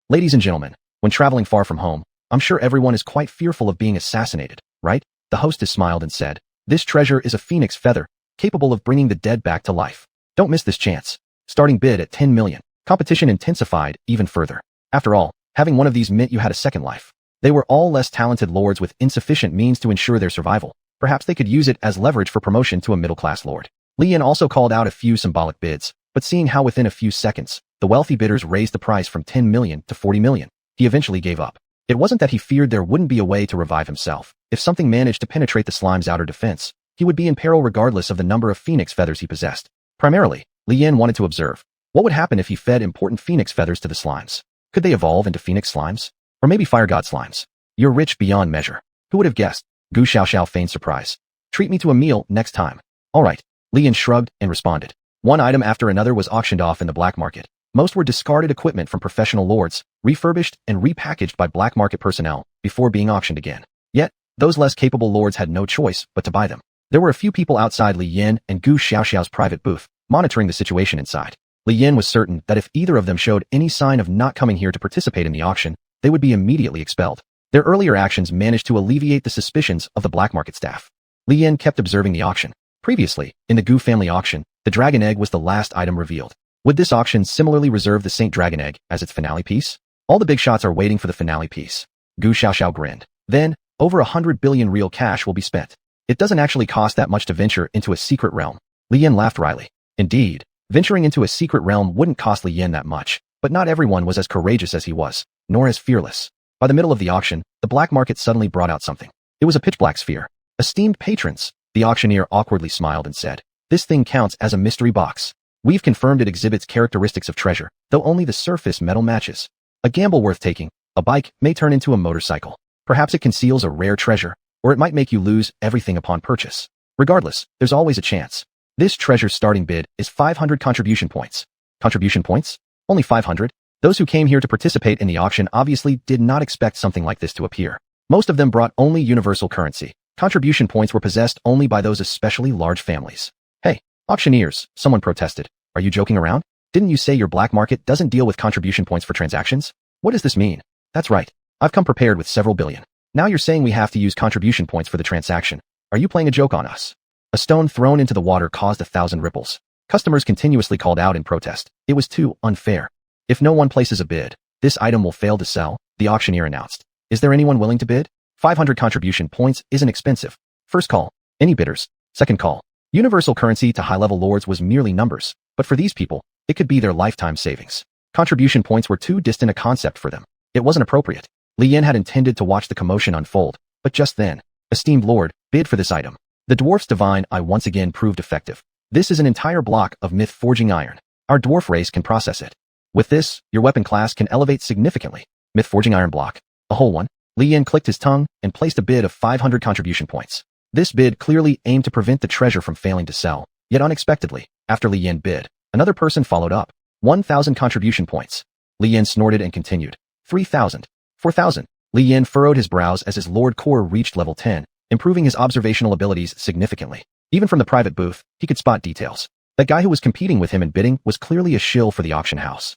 [SPEAKER 1] "Ladies and gentlemen, when traveling far from home, I'm sure everyone is quite fearful of being assassinated, right?" The hostess smiled and said, "This treasure is a phoenix feather, capable of bringing the dead back to life. Don't miss this chance." Starting bid at 10 million. Competition intensified even further. After all, having one of these meant you had a second life. They were all less talented lords with insufficient means to ensure their survival. Perhaps they could use it as leverage for promotion to a middle-class lord. Li Yin also called out a few symbolic bids, but seeing how within a few seconds, the wealthy bidders raised the price from 10 million to 40 million, he eventually gave up. It wasn't that he feared there wouldn't be a way to revive himself. If something managed to penetrate the slime's outer defense, he would be in peril regardless of the number of phoenix feathers he possessed. Primarily, Li Yin wanted to observe. What would happen if he fed important phoenix feathers to the slimes? Could they evolve into phoenix slimes? Or maybe fire god slimes? "You're rich beyond measure. Who would have guessed?" Gu Xiaoxiao feigned surprise. "Treat me to a meal next time." "All right." Li Yin shrugged and responded. One item after another was auctioned off in the black market. Most were discarded equipment from professional lords, refurbished and repackaged by black market personnel before being auctioned again. Yet, those less capable lords had no choice but to buy them. There were a few people outside Li Yin and Gu Xiaoxiao's private booth, monitoring the situation inside. Li Yin was certain that if either of them showed any sign of not coming here to participate in the auction, they would be immediately expelled. Their earlier actions managed to alleviate the suspicions of the black market staff. Li Yin kept observing the auction. Previously, in the Gu family auction, the dragon egg was the last item revealed. Would this auction similarly reserve the Saint Dragon Egg as its finale piece? All the big shots are waiting for the finale piece. Gu Xiaoxiao grinned. Then, over 100 billion real cash will be spent. It doesn't actually cost that much to venture into a secret realm. Li Yin laughed wryly. Indeed, venturing into a secret realm wouldn't cost Li Yin that much, but not everyone was as courageous as he was, nor as fearless. By the middle of the auction, the black market suddenly brought out something. It was a pitch-black sphere. "Esteemed patrons," the auctioneer awkwardly smiled and said, "this thing counts as a mystery box. We've confirmed it exhibits characteristics of treasure, though only the surface metal matches. A gamble worth taking, A bike may turn into a motorcycle. Perhaps it conceals a rare treasure, or it might make you lose everything upon purchase. Regardless, there's always a chance. This treasure's starting bid is 500 contribution points. Contribution points? Only 500? Those who came here to participate in the auction obviously did not expect something like this to appear. Most of them brought only universal currency. Contribution points were possessed only by those especially large families. Hey, auctioneers, someone protested. Are you joking around? Didn't you say your black market doesn't deal with contribution points for transactions? What does this mean? That's right. I've come prepared with several billion. Now you're saying we have to use contribution points for the transaction. Are you playing a joke on us? A stone thrown into the water caused 1,000 ripples. Customers continuously called out in protest. It was too unfair. If no one places a bid, this item will fail to sell, the auctioneer announced. Is there anyone willing to bid? 500 contribution points isn't expensive. First call. Any bidders? Second call. Universal currency to high-level lords was merely numbers, but for these people, it could be their lifetime savings. Contribution points were too distant a concept for them. It wasn't appropriate. Li Yin had intended to watch the commotion unfold, but just then, esteemed lord, bid for this item. The dwarf's divine eye once again proved effective. This is an entire block of myth-forging iron. Our dwarf race can process it. With this, your weapon class can elevate significantly. Myth-forging iron block. A whole one. Li Yin clicked his tongue and placed a bid of 500 contribution points. This bid clearly aimed to prevent the treasure from failing to sell. Yet unexpectedly, after Li Yin bid, another person followed up. 1,000 contribution points. Li Yin snorted and continued. 3,000. 4,000. Li Yin furrowed his brows as his Lord Core reached level 10, improving his observational abilities significantly. Even from the private booth, he could spot details. That guy who was competing with him in bidding was clearly a shill for the auction house.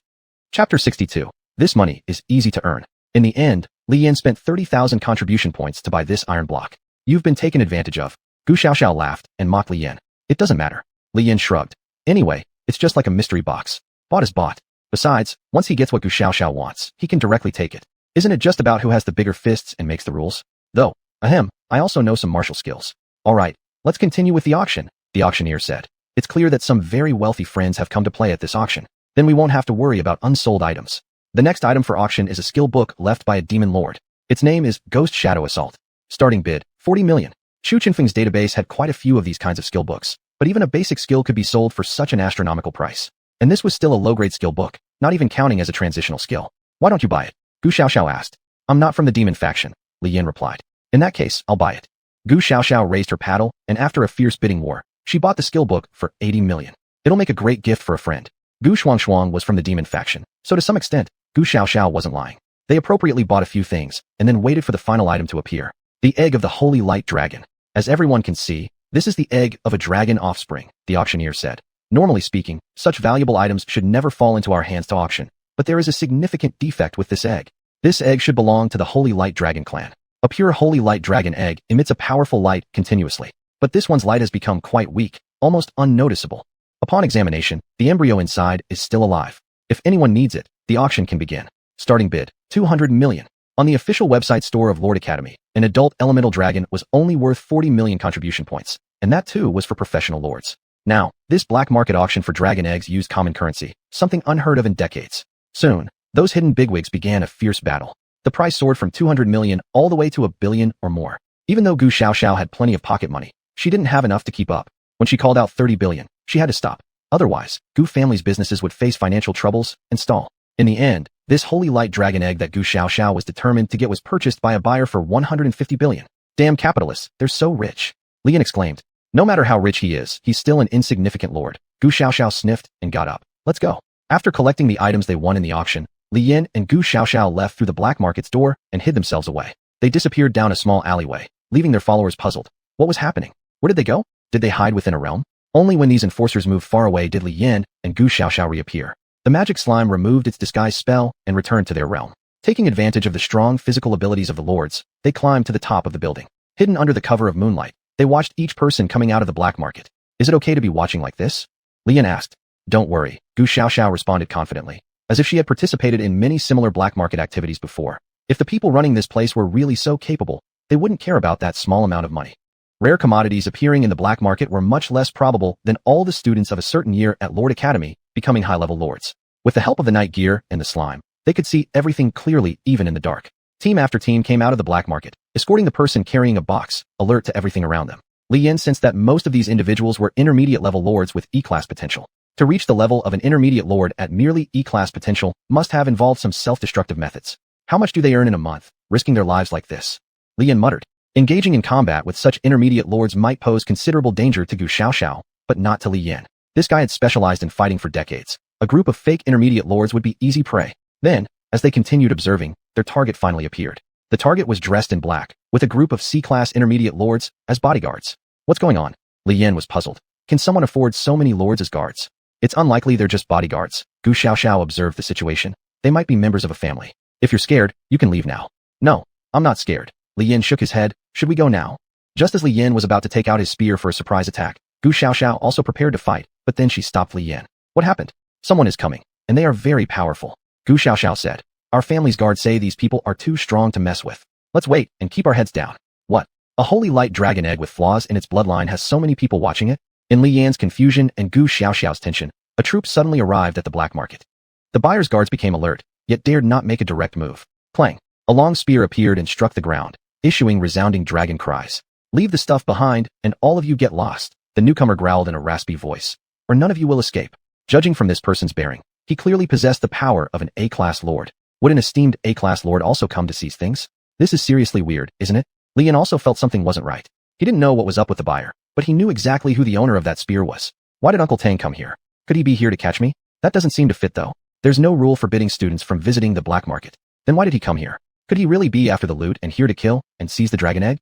[SPEAKER 1] Chapter 62. This money is easy to earn. In the end, Li Yin spent 30,000 contribution points to buy this iron block. You've been taken advantage of. Gu Xiaoxiao laughed and mocked Li Yin. It doesn't matter. Li Yin shrugged. Anyway, it's just like a mystery box. Bought is bought. Besides, once he gets what Gu Xiaoxiao wants, he can directly take it. Isn't it just about who has the bigger fists and makes the rules? Though, I also know some martial skills. Alright, let's continue with the auction, the auctioneer said. It's clear that some very wealthy friends have come to play at this auction. Then we won't have to worry about unsold items. The next item for auction is a skill book left by a demon lord. Its name is Ghost Shadow Assault. Starting bid, 40 million. Xu Qinfeng's database had quite a few of these kinds of skill books, but even a basic skill could be sold for such an astronomical price. And this was still a low-grade skill book, not even counting as a transitional skill. Why don't you buy it? Gu Xiaoxiao asked. I'm not from the demon faction, Li Yin replied. In that case, I'll buy it. Gu Xiaoxiao raised her paddle, and after a fierce bidding war, she bought the skill book for 80 million. It'll make a great gift for a friend. Gu Xuanhuan was from the demon faction, so to some extent, Gu Xiaoxiao wasn't lying. They appropriately bought a few things, and then waited for the final item to appear. The egg of the holy light dragon. As everyone can see, this is the egg of a dragon offspring, the auctioneer said. Normally speaking, such valuable items should never fall into our hands to auction, but there is a significant defect with this egg. This egg should belong to the holy light dragon clan. A pure holy light dragon egg emits a powerful light continuously, but this one's light has become quite weak, almost unnoticeable. Upon examination, the embryo inside is still alive. If anyone needs it, the auction can begin. Starting bid, 200 million. On the official website store of Lord Academy, an adult elemental dragon was only worth 40 million contribution points, and that too was for professional lords. Now, this black market auction for dragon eggs used common currency, something unheard of in decades. Soon, those hidden bigwigs began a fierce battle. The price soared from 200 million all the way to 1 billion or more. Even though Gu Xiaoxiao had plenty of pocket money, she didn't have enough to keep up. When she called out 30 billion, she had to stop. Otherwise, Gu family's businesses would face financial troubles and stall. In the end, this holy light dragon egg that Gu Xiaoxiao was determined to get was purchased by a buyer for 150 billion. Damn capitalists, they're so rich. Li Yin exclaimed. No matter how rich he is, he's still an insignificant lord. Gu Xiaoxiao sniffed and got up. Let's go. After collecting the items they won in the auction, Li Yin and Gu Xiaoxiao left through the black market's door and hid themselves away. They disappeared down a small alleyway, leaving their followers puzzled. What was happening? Where did they go? Did they hide within a realm? Only when these enforcers moved far away did Li Yin and Gu Xiaoxiao reappear. The magic slime removed its disguise spell and returned to their realm. Taking advantage of the strong physical abilities of the lords, they climbed to the top of the building. Hidden under the cover of moonlight, they watched each person coming out of the black market. Is it okay to be watching like this? Li Yin asked. Don't worry, Gu Xiaoxiao responded confidently, as if she had participated in many similar black market activities before. If the people running this place were really so capable, they wouldn't care about that small amount of money. Rare commodities appearing in the black market were much less probable than all the students of a certain year at Lord Academy becoming high-level lords. With the help of the night gear and the slime, they could see everything clearly even in the dark. Team after team came out of the black market, escorting the person carrying a box, alert to everything around them. Li Yin sensed that most of these individuals were intermediate-level lords with E-class potential. To reach the level of an intermediate lord at merely E-class potential must have involved some self-destructive methods. How much do they earn in a month, risking their lives like this? Li Yan muttered. Engaging in combat with such intermediate lords might pose considerable danger to Gu Xiaoxiao, but not to Li Yan. This guy had specialized in fighting for decades. A group of fake intermediate lords would be easy prey. Then, as they continued observing, their target finally appeared. The target was dressed in black, with a group of C-class intermediate lords as bodyguards. What's going on? Li Yan was puzzled. Can someone afford so many lords as guards? It's unlikely they're just bodyguards. Gu Xiaoxiao observed the situation. They might be members of a family. If you're scared, you can leave now. No, I'm not scared. Li Yan shook his head. Should we go now? Just as Li Yan was about to take out his spear for a surprise attack, Gu Xiaoxiao also prepared to fight, but then she stopped Li Yan. What happened? Someone is coming, and they are very powerful. Gu Xiaoxiao said. Our family's guards say these people are too strong to mess with. Let's wait and keep our heads down. What? A holy light dragon egg with flaws in its bloodline has so many people watching it? In Li Yan's confusion and Gu Xiaoxiao's tension, a troop suddenly arrived at the black market. The buyer's guards became alert, yet dared not make a direct move. Clang! A long spear appeared and struck the ground, issuing resounding dragon cries. Leave the stuff behind, and all of you get lost, the newcomer growled in a raspy voice. Or none of you will escape. Judging from this person's bearing, he clearly possessed the power of an A-class lord. Would an esteemed A-class lord also come to seize things? This is seriously weird, isn't it? Li Yan also felt something wasn't right. He didn't know what was up with the buyer, but he knew exactly who the owner of that spear was. Why did Uncle Tang come here? Could he be here to catch me? That doesn't seem to fit though. There's no rule forbidding students from visiting the black market. Then why did he come here? Could he really be after the loot and here to kill and seize the dragon egg?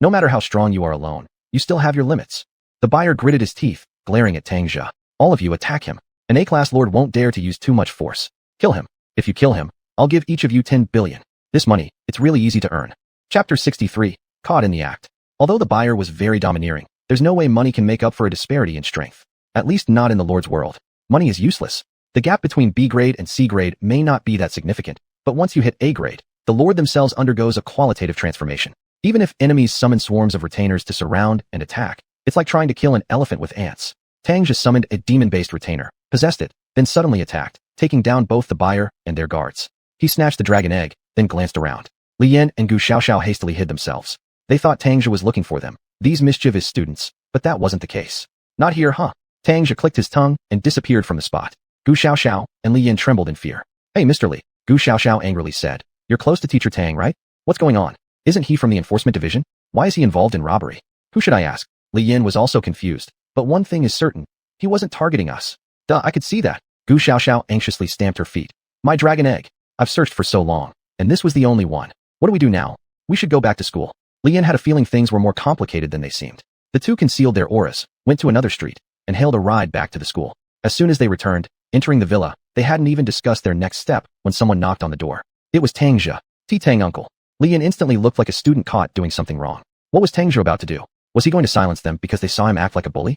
[SPEAKER 1] No matter how strong you are alone, you still have your limits. The buyer gritted his teeth, glaring at Tang Jia. All of you attack him. An A-class lord won't dare to use too much force. Kill him. If you kill him, I'll give each of you 10 billion. This money, it's really easy to earn. Chapter 63, Caught in the Act. Although the buyer was very domineering, there's no way money can make up for a disparity in strength. At least not in the Lord's world. Money is useless. The gap between B grade and C grade may not be that significant, but once you hit A grade, the Lord themselves undergoes a qualitative transformation. Even if enemies summon swarms of retainers to surround and attack, it's like trying to kill an elephant with ants. Tang just summoned a demon-based retainer, possessed it, then suddenly attacked, taking down both the buyer and their guards. He snatched the dragon egg, then glanced around. Li Yan and Gu Xiaoxiao hastily hid themselves. They thought Tang Jia was looking for them, these mischievous students, but that wasn't the case. Not here, huh? Tang Jia clicked his tongue and disappeared from the spot. Gu Xiaoxiao and Li Yan trembled in fear. Hey, Mr. Li, Gu Xiaoxiao angrily said. You're close to Teacher Tang, right? What's going on? Isn't he from the enforcement division? Why is he involved in robbery? Who should I ask? Li Yan was also confused, but one thing is certain. He wasn't targeting us. Duh, I could see that. Gu Xiaoxiao anxiously stamped her feet. My dragon egg. I've searched for so long, and this was the only one. What do we do now? We should go back to school. Li Yan had a feeling things were more complicated than they seemed. The two concealed their auras, went to another street, and hailed a ride back to the school. As soon as they returned, entering the villa, they hadn't even discussed their next step when someone knocked on the door. It was Tang Jia. Tang uncle. Li Yan instantly looked like a student caught doing something wrong. What was Tang Jia about to do? Was he going to silence them because they saw him act like a bully?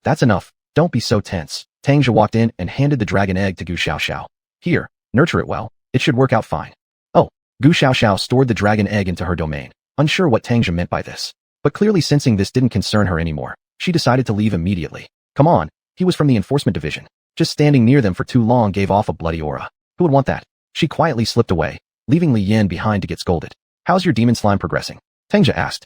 [SPEAKER 1] That's enough. Don't be so tense. Tang Jia walked in and handed the dragon egg to Gu Xiaoxiao. Here, nurture it well. It should work out fine. Oh, Gu Xiaoxiao stored the dragon egg into her domain, unsure what Tang Jia meant by this. But clearly sensing this didn't concern her anymore, she decided to leave immediately. Come on, he was from the enforcement division. Just standing near them for too long gave off a bloody aura. Who would want that? She quietly slipped away, leaving Li Yan behind to get scolded. How's your demon slime progressing? Tang Jia asked.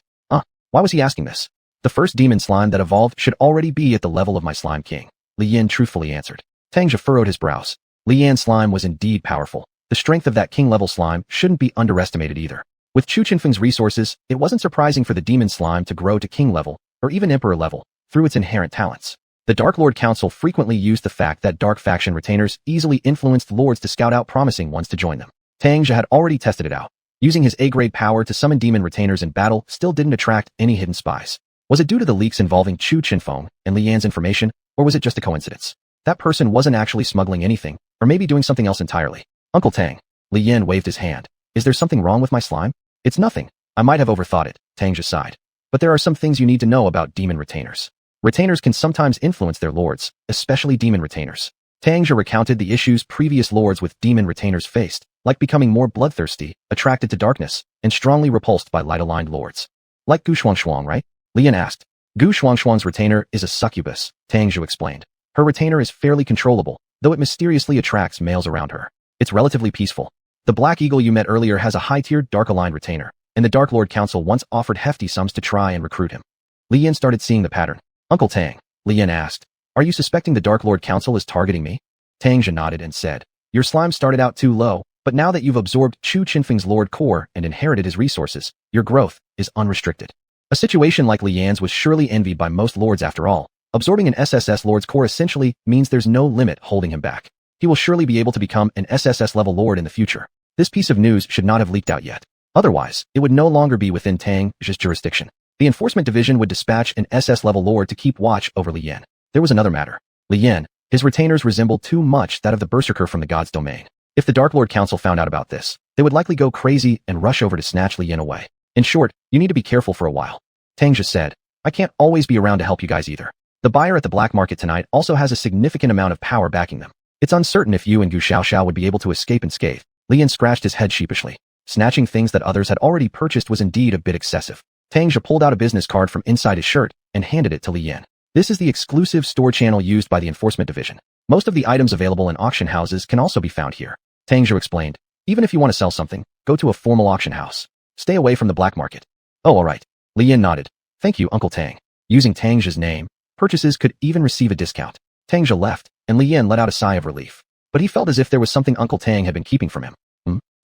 [SPEAKER 1] Why was he asking this? The first demon slime that evolved should already be at the level of my slime king, Li Yan truthfully answered. Tang Jia furrowed his brows. Li Yan's slime was indeed powerful. The strength of that king-level slime shouldn't be underestimated either. With Chu Qinfeng's resources, it wasn't surprising for the demon slime to grow to king level, or even emperor level, through its inherent talents. The Dark Lord Council frequently used the fact that dark faction retainers easily influenced lords to scout out promising ones to join them. Tang Jia had already tested it out. Using his A-grade power to summon demon retainers in battle still didn't attract any hidden spies. Was it due to the leaks involving Chu Qinfeng and Li Yan's information, or was it just a coincidence? That person wasn't actually smuggling anything, or maybe doing something else entirely. Uncle Tang. Li Yan waved his hand. Is there something wrong with my slime? It's nothing. I might have overthought it, Tang Jia sighed. But there are some things you need to know about demon retainers. Retainers can sometimes influence their lords, especially demon retainers. Tang Jia recounted the issues previous lords with demon retainers faced, like becoming more bloodthirsty, attracted to darkness, and strongly repulsed by light-aligned lords. Like xuanhuan, right? Li Yan asked. Xuanhuan's retainer is a succubus, Tang Jia explained. Her retainer is fairly controllable, though it mysteriously attracts males around her. It's relatively peaceful. The Black Eagle you met earlier has a high-tiered dark-aligned retainer, and the Dark Lord Council once offered hefty sums to try and recruit him. Li Yan started seeing the pattern. Uncle Tang, Li Yan asked, are you suspecting the Dark Lord Council is targeting me? Tang Jia nodded and said, your slime started out too low, But now that you've absorbed Chu Qinfeng's Lord Core and inherited his resources, your growth is unrestricted. A situation like Li Yan's was surely envied by most lords after all. Absorbing an SSS Lord's Core essentially means there's no limit holding him back. He will surely be able to become an SSS level lord in the future. This piece of news should not have leaked out yet. Otherwise, it would no longer be within Tang Zhi's jurisdiction. The enforcement division would dispatch an SS level lord to keep watch over Li Yan. There was another matter. Li Yan, his retainers resembled too much that of the berserker from the God's domain. If the Dark Lord Council found out about this, they would likely go crazy and rush over to snatch Li Yan away. In short, you need to be careful for a while. Tang Zhi said, I can't always be around to help you guys either. The buyer at the black market tonight also has a significant amount of power backing them. It's uncertain if you and Gu Xiaoxiao would be able to escape unscathed. Li Yan scratched his head sheepishly. Snatching things that others had already purchased was indeed a bit excessive. Tang Zhi pulled out a business card from inside his shirt and handed it to Li Yan. This is the exclusive store channel used by the enforcement division. Most of the items available in auction houses can also be found here. Tang Zhi explained, even if you want to sell something, go to a formal auction house. Stay away from the black market. Oh, all right. Li Yan nodded. Thank you, Uncle Tang. Using Tang Zhi's name, purchases could even receive a discount. Tang Zhi left, and Li Yan let out a sigh of relief. But he felt as if there was something Uncle Tang had been keeping from him.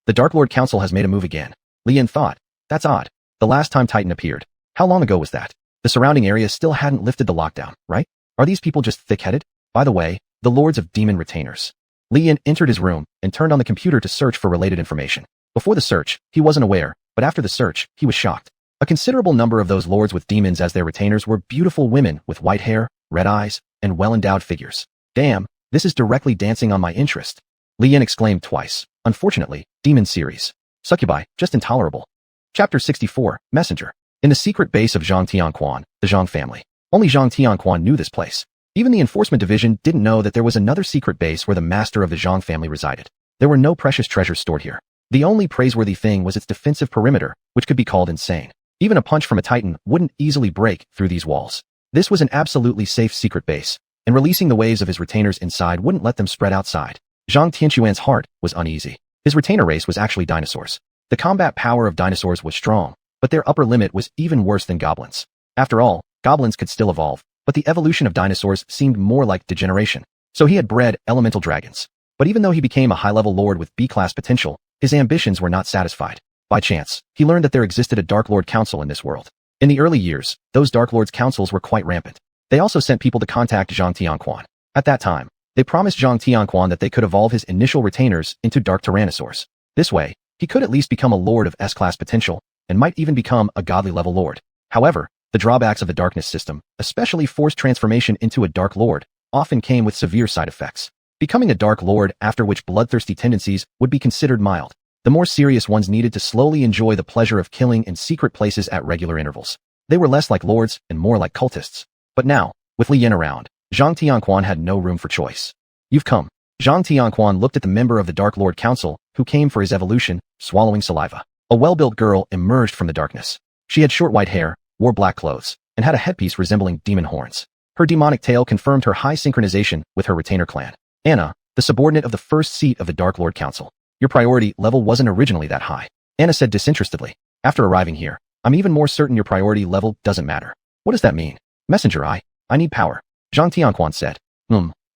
[SPEAKER 1] The Dark Lord Council has made a move again. Li Yan thought. That's odd. The last time Titan appeared. How long ago was that? The surrounding area still hadn't lifted the lockdown, right? Are these people just thick-headed? By the way, the Lords of Demon Retainers. Li Yan entered his room and turned on the computer to search for related information. Before the search, he wasn't aware, but after the search, he was shocked. A considerable number of those lords with demons as their retainers were beautiful women with white hair, red eyes, and well-endowed figures. Damn, this is directly dancing on my interest. Li Yan exclaimed twice. Unfortunately, Demon Series. Succubi, just intolerable. Chapter 64, Messenger. In the secret base of Zhang Tianquan, the Zhang family. Only Zhang Tianquan knew this place. Even the enforcement division didn't know that there was another secret base where the master of the Zhang family resided. There were no precious treasures stored here. The only praiseworthy thing was its defensive perimeter, which could be called insane. Even a punch from a titan wouldn't easily break through these walls. This was an absolutely safe secret base, and releasing the waves of his retainers inside wouldn't let them spread outside. Zhang Tianquan's heart was uneasy. His retainer race was actually dinosaurs. The combat power of dinosaurs was strong, but their upper limit was even worse than goblins. After all, goblins could still evolve, but the evolution of dinosaurs seemed more like degeneration. So he had bred elemental dragons. But even though he became a high-level lord with B-class potential, his ambitions were not satisfied. By chance, he learned that there existed a Dark Lord Council in this world. In the early years, those Dark Lords' councils were quite rampant. They also sent people to contact Zhang Tianquan. At that time, they promised Zhang Tianquan that they could evolve his initial retainers into Dark Tyrannosaurs. This way, he could at least become a lord of S-class potential, and might even become a godly-level lord. However, the drawbacks of the darkness system, especially forced transformation into a Dark Lord, often came with severe side effects. Becoming a Dark Lord after which bloodthirsty tendencies would be considered mild. The more serious ones needed to slowly enjoy the pleasure of killing in secret places at regular intervals. They were less like lords and more like cultists. But now, with Li Yan around, Zhang Tianquan had no room for choice. You've come. Zhang Tianquan looked at the member of the Dark Lord Council, who came for his evolution, swallowing saliva. A well-built girl emerged from the darkness. She had short white hair, wore black clothes, and had a headpiece resembling demon horns. Her demonic tail confirmed her high synchronization with her retainer clan. Anna, the subordinate of the first seat of the Dark Lord Council. Your priority level wasn't originally that high. Anna said disinterestedly. After arriving here, I'm even more certain your priority level doesn't matter. What does that mean? Messenger, I need power. Zhang Tianquan said.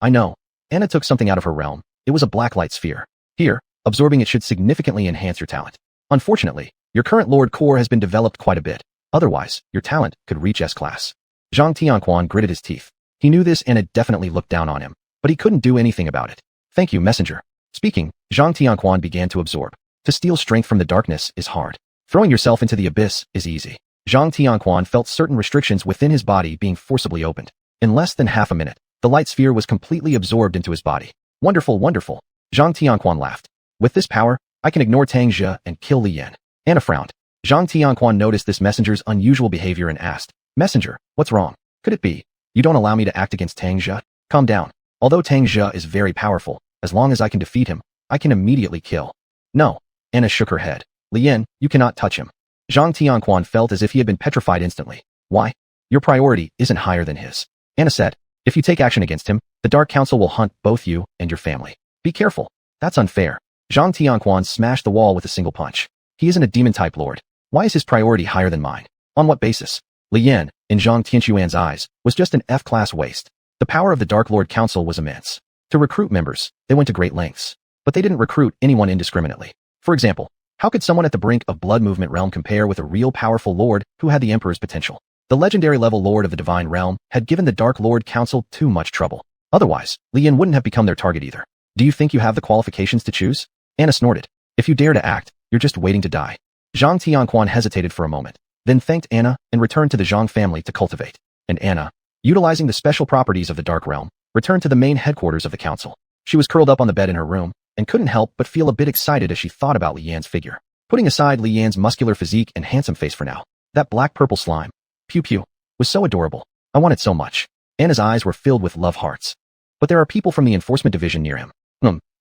[SPEAKER 1] I know. Anna took something out of her realm. It was a black light sphere. Here, absorbing it should significantly enhance your talent. Unfortunately, your current Lord Core has been developed quite a bit. Otherwise, your talent could reach S-class. Zhang Tianquan gritted his teeth. He knew this and had definitely looked down on him, but he couldn't do anything about it. Thank you, Messenger. Speaking, Zhang Tianquan began to absorb. To steal strength from the darkness is hard. Throwing yourself into the abyss is easy. Zhang Tianquan felt certain restrictions within his body being forcibly opened. In less than half a minute, the light sphere was completely absorbed into his body. Wonderful, wonderful. Zhang Tianquan laughed. With this power, I can ignore Tang Zhi and kill Li Yan. Anna frowned. Zhang Tianquan noticed this messenger's unusual behavior and asked, Messenger, what's wrong? Could it be you don't allow me to act against Tang Zhi? Calm down. Although Tang Zhi is very powerful, as long as I can defeat him, I can immediately kill. No. Anna shook her head. Li Yan, you cannot touch him. Zhang Tianquan felt as if he had been petrified instantly. Why? Your priority isn't higher than his. Anna said, if you take action against him, the Dark Council will hunt both you and your family. Be careful. That's unfair. Zhang Tianquan smashed the wall with a single punch. He isn't a demon-type lord. Why is his priority higher than mine? On what basis? Li Yan, in Zhang Tianquan's eyes, was just an F-class waste. The power of the Dark Lord Council was immense. To recruit members, they went to great lengths. but they didn't recruit anyone indiscriminately. For example, how could someone at the brink of blood movement realm compare with a real powerful lord who had the Emperor's potential? The legendary level lord of the divine realm had given the Dark Lord Council too much trouble. Otherwise, Li Yan wouldn't have become their target either. Do you think you have the qualifications to choose? Anna snorted. If you dare to act, you're just waiting to die. Zhang Tianquan hesitated for a moment, then thanked Anna and returned to the Zhang family to cultivate. And Anna, utilizing the special properties of the Dark Realm, returned to the main headquarters of the council. She was curled up on the bed in her room and couldn't help but feel a bit excited as she thought about Li Yan's figure. Putting aside Li Yan's muscular physique and handsome face for now, that black-purple slime, pew pew, was so adorable. I want it so much. Anna's eyes were filled with love hearts. But there are people from the enforcement division near him.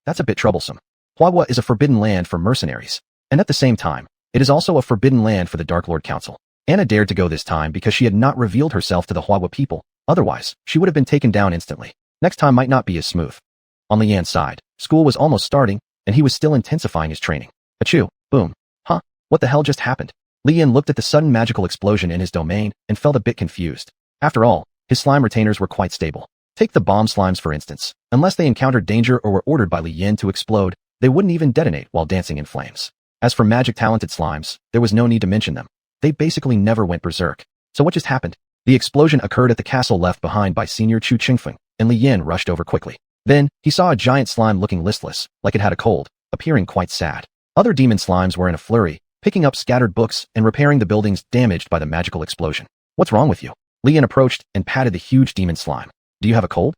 [SPEAKER 1] That's a bit troublesome. Huahua is a forbidden land for mercenaries, and at the same time, it is also a forbidden land for the Dark Lord Council. Anna dared to go this time because she had not revealed herself to the Huahua people, otherwise, she would have been taken down instantly. Next time might not be as smooth. On Li Yan's side, school was almost starting, and he was still intensifying his training. Achoo, boom. Huh, what the hell just happened? Li Yan looked at the sudden magical explosion in his domain and felt a bit confused. After all, his slime retainers were quite stable. Take the bomb slimes for instance. Unless they encountered danger or were ordered by Li Yan to explode, they wouldn't even detonate while dancing in flames. As for magic-talented slimes, there was no need to mention them. They basically never went berserk. So what just happened? The explosion occurred at the castle left behind by Senior Chu Qingfeng, and Li Yan rushed over quickly. Then, he saw a giant slime looking listless, like it had a cold, appearing quite sad. Other demon slimes were in a flurry, picking up scattered books and repairing the buildings damaged by the magical explosion. What's wrong with you? Li Yan approached and patted the huge demon slime. Do you have a cold?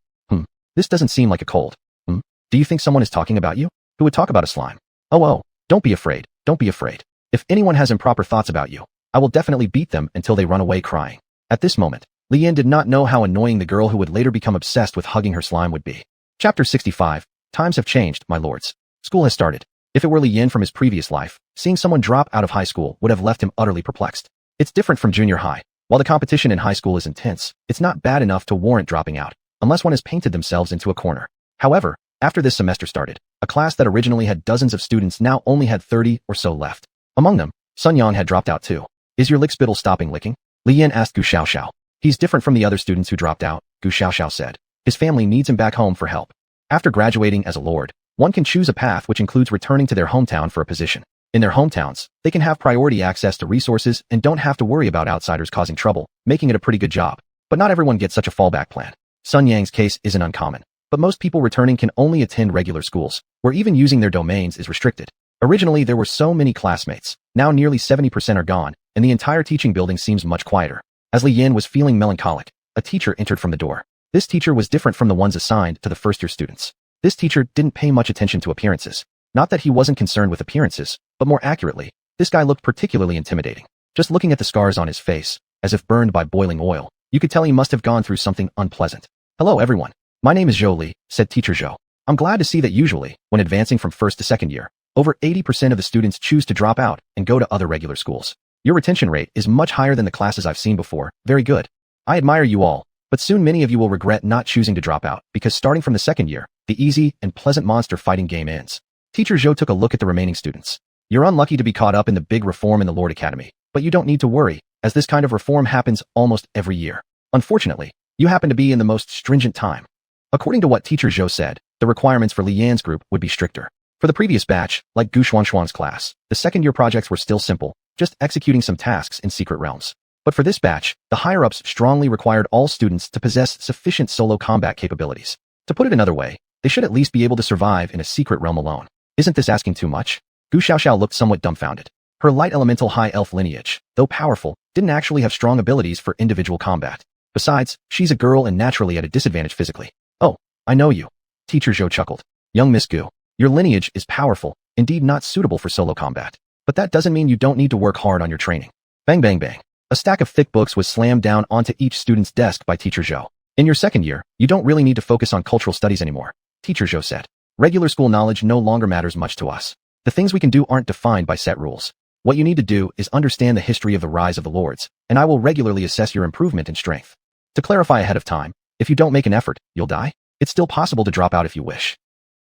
[SPEAKER 1] This doesn't seem like a cold. Do you think someone is talking about you? Who would talk about a slime? Oh, don't be afraid, don't be afraid. If anyone has improper thoughts about you, I will definitely beat them until they run away crying. At this moment, Li Yan did not know how annoying the girl who would later become obsessed with hugging her slime would be. Chapter 65. Times have changed, my lords. School has started. If it were Li Yan from his previous life, seeing someone drop out of high school would have left him utterly perplexed. It's different from junior high. While the competition in high school is intense, it's not bad enough to warrant dropping out, unless one has painted themselves into a corner. However, after this semester started, a class that originally had dozens of students now only had 30 or so left. Among them, Sun Yang had dropped out too. Is your lick spittle stopping licking? Li Yan asked Gu Xiaoxiao. He's different from the other students who dropped out, Gu Xiaoxiao said. His family needs him back home for help. After graduating as a lord, one can choose a path which includes returning to their hometown for a position. In their hometowns, they can have priority access to resources and don't have to worry about outsiders causing trouble, making it a pretty good job. But not everyone gets such a fallback plan. Sun Yang's case isn't uncommon, but most people returning can only attend regular schools, where even using their domains is restricted. Originally, there were so many classmates. Now nearly 70% are gone, and the entire teaching building seems much quieter. As Li Yan was feeling melancholic, a teacher entered from the door. This teacher was different from the ones assigned to the first-year students. This teacher didn't pay much attention to appearances. Not that he wasn't concerned with appearances, but more accurately, this guy looked particularly intimidating. Just looking at the scars on his face, as if burned by boiling oil, you could tell he must have gone through something unpleasant. Hello everyone. My name is Zhou Li, said Teacher Zhou. I'm glad to see that usually, when advancing from first to second year, over 80% of the students choose to drop out and go to other regular schools. Your retention rate is much higher than the classes I've seen before. Very good. I admire you all, but soon many of you will regret not choosing to drop out, because starting from the second year, the easy and pleasant monster fighting game ends. Teacher Zhou took a look at the remaining students. You're unlucky to be caught up in the big reform in the Lord Academy, but you don't need to worry, as this kind of reform happens almost every year. Unfortunately, you happen to be in the most stringent time. According to what Teacher Zhou said, the requirements for Li Yan's group would be stricter. For the previous batch, like xuanhuan's class, the second-year projects were still simple, just executing some tasks in secret realms. But for this batch, the higher-ups strongly required all students to possess sufficient solo combat capabilities. To put it another way, they should at least be able to survive in a secret realm alone. Isn't this asking too much? Gu Xiaoxiao looked somewhat dumbfounded. Her light elemental high elf lineage, though powerful, didn't actually have strong abilities for individual combat. Besides, she's a girl and naturally at a disadvantage physically. Oh, I know you. Teacher Zhou chuckled. Young Miss Gu, your lineage is powerful, indeed not suitable for solo combat. But that doesn't mean you don't need to work hard on your training. Bang bang bang. A stack of thick books was slammed down onto each student's desk by Teacher Zhou. In your second year, you don't really need to focus on cultural studies anymore, Teacher Zhou said. Regular school knowledge no longer matters much to us. The things we can do aren't defined by set rules. What you need to do is understand the history of the rise of the lords, and I will regularly assess your improvement in strength. To clarify ahead of time, if you don't make an effort, you'll die. It's still possible to drop out if you wish.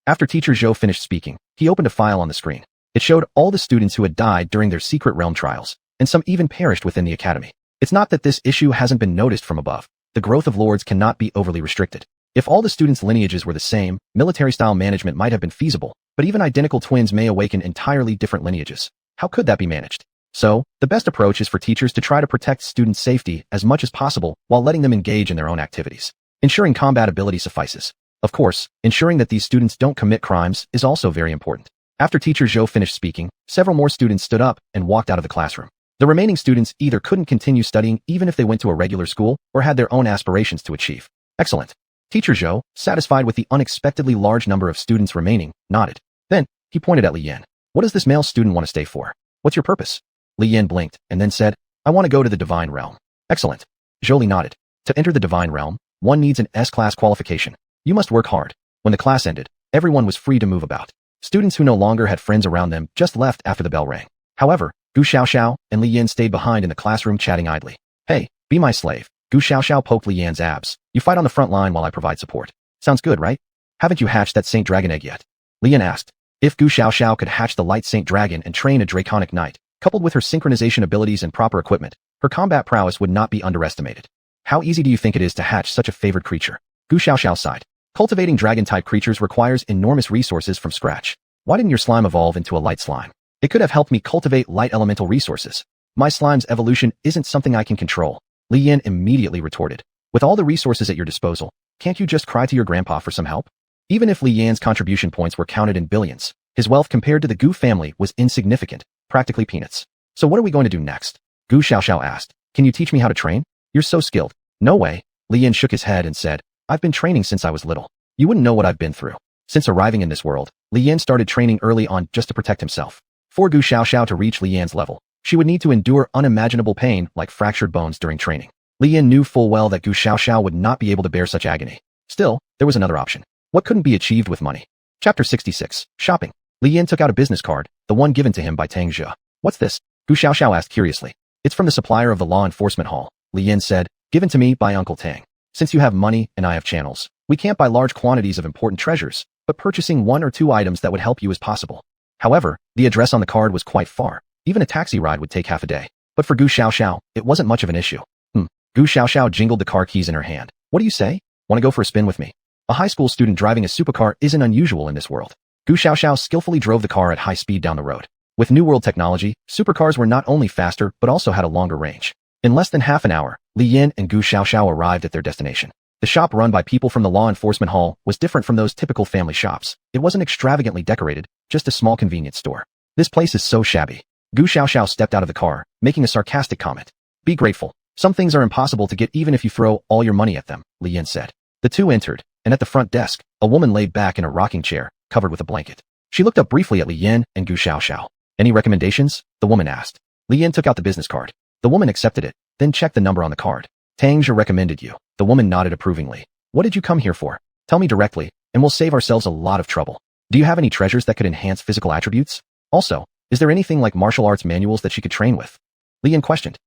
[SPEAKER 1] After Teacher Zhou finished speaking, he opened a file on the screen. It showed all the students who had died during their secret realm trials, and some even perished within the academy. It's not that this issue hasn't been noticed from above. The growth of lords cannot be overly restricted. If all the students' lineages were the same, military-style management might have been feasible, but even identical twins may awaken entirely different lineages. How could that be managed? So, the best approach is for teachers to try to protect students' safety as much as possible while letting them engage in their own activities. Ensuring combat ability suffices. Of course, ensuring that these students don't commit crimes is also very important. After teacher Zhou finished speaking, several more students stood up and walked out of the classroom. The remaining students either couldn't continue studying even if they went to a regular school or had their own aspirations to achieve. Excellent. Teacher Zhou, satisfied with the unexpectedly large number of students remaining, nodded. Then, he pointed at Li Yan. What does this male student want to stay for? What's your purpose? Li Yan blinked and then said, I want to go to the divine realm. Excellent. Zhou nodded. To enter the divine realm, one needs an S-class qualification. You must work hard. When the class ended, everyone was free to move about. Students who no longer had friends around them just left after the bell rang. However, Gu Xiaoxiao and Li Yan stayed behind in the classroom chatting idly. Hey, be my slave. Gu Xiaoxiao poked Li Yan's abs. You fight on the front line while I provide support. Sounds good, right? Haven't you hatched that Saint Dragon egg yet? Li Yan asked. If Gu Xiaoxiao could hatch the Light Saint Dragon and train a Draconic Knight, coupled with her synchronization abilities and proper equipment, her combat prowess would not be underestimated. How easy do you think it is to hatch such a favored creature? Gu Xiaoxiao sighed. Cultivating dragon-type creatures requires enormous resources from scratch. Why didn't your slime evolve into a light slime? It could have helped me cultivate light elemental resources. My slime's evolution isn't something I can control. Li Yan immediately retorted. With all the resources at your disposal, can't you just cry to your grandpa for some help? Even if Li Yan's contribution points were counted in billions, his wealth compared to the Gu family was insignificant, practically peanuts. So what are we going to do next? Gu Xiaoxiao asked. Can you teach me how to train? You're so skilled. No way. Li Yan shook his head and said, I've been training since I was little. You wouldn't know what I've been through. Since arriving in this world, Li Yan started training early on just to protect himself. For Gu Xiaoxiao to reach Li Yan's level, she would need to endure unimaginable pain like fractured bones during training. Li Yan knew full well that Gu Xiaoxiao would not be able to bear such agony. Still, there was another option. What couldn't be achieved with money? Chapter 66. Shopping. Li Yan took out a business card, the one given to him by Tang Zhe. What's this? Gu Xiaoxiao asked curiously. It's from the supplier of the law enforcement hall, Li Yan said, given to me by Uncle Tang. Since you have money and I have channels, we can't buy large quantities of important treasures, but purchasing 1 or 2 items that would help you is possible. However, the address on the card was quite far. Even a taxi ride would take half a day. But for Gu Xiaoxiao, it wasn't much of an issue. Gu Xiaoxiao jingled the car keys in her hand. What do you say? Want to go for a spin with me? A high school student driving a supercar isn't unusual in this world. Gu Xiaoxiao skillfully drove the car at high speed down the road. With New World technology, supercars were not only faster but also had a longer range. In less than half an hour, Li Yan and Gu Xiaoxiao arrived at their destination. The shop run by people from the law enforcement hall was different from those typical family shops. It wasn't extravagantly decorated, just a small convenience store. This place is so shabby. Gu Xiaoxiao stepped out of the car, making a sarcastic comment. Be grateful. Some things are impossible to get even if you throw all your money at them, Li Yan said. The two entered, and at the front desk, a woman laid back in a rocking chair, covered with a blanket. She looked up briefly at Li Yan and Gu Xiaoxiao. Any recommendations? The woman asked. Li Yan took out the business card. The woman accepted it, then checked the number on the card. Tang Zhe recommended you. The woman nodded approvingly. What did you come here for? Tell me directly, and we'll save ourselves a lot of trouble. Do you have any treasures that could enhance physical attributes? Also, is there anything like martial arts manuals that she could train with? Li Yan questioned.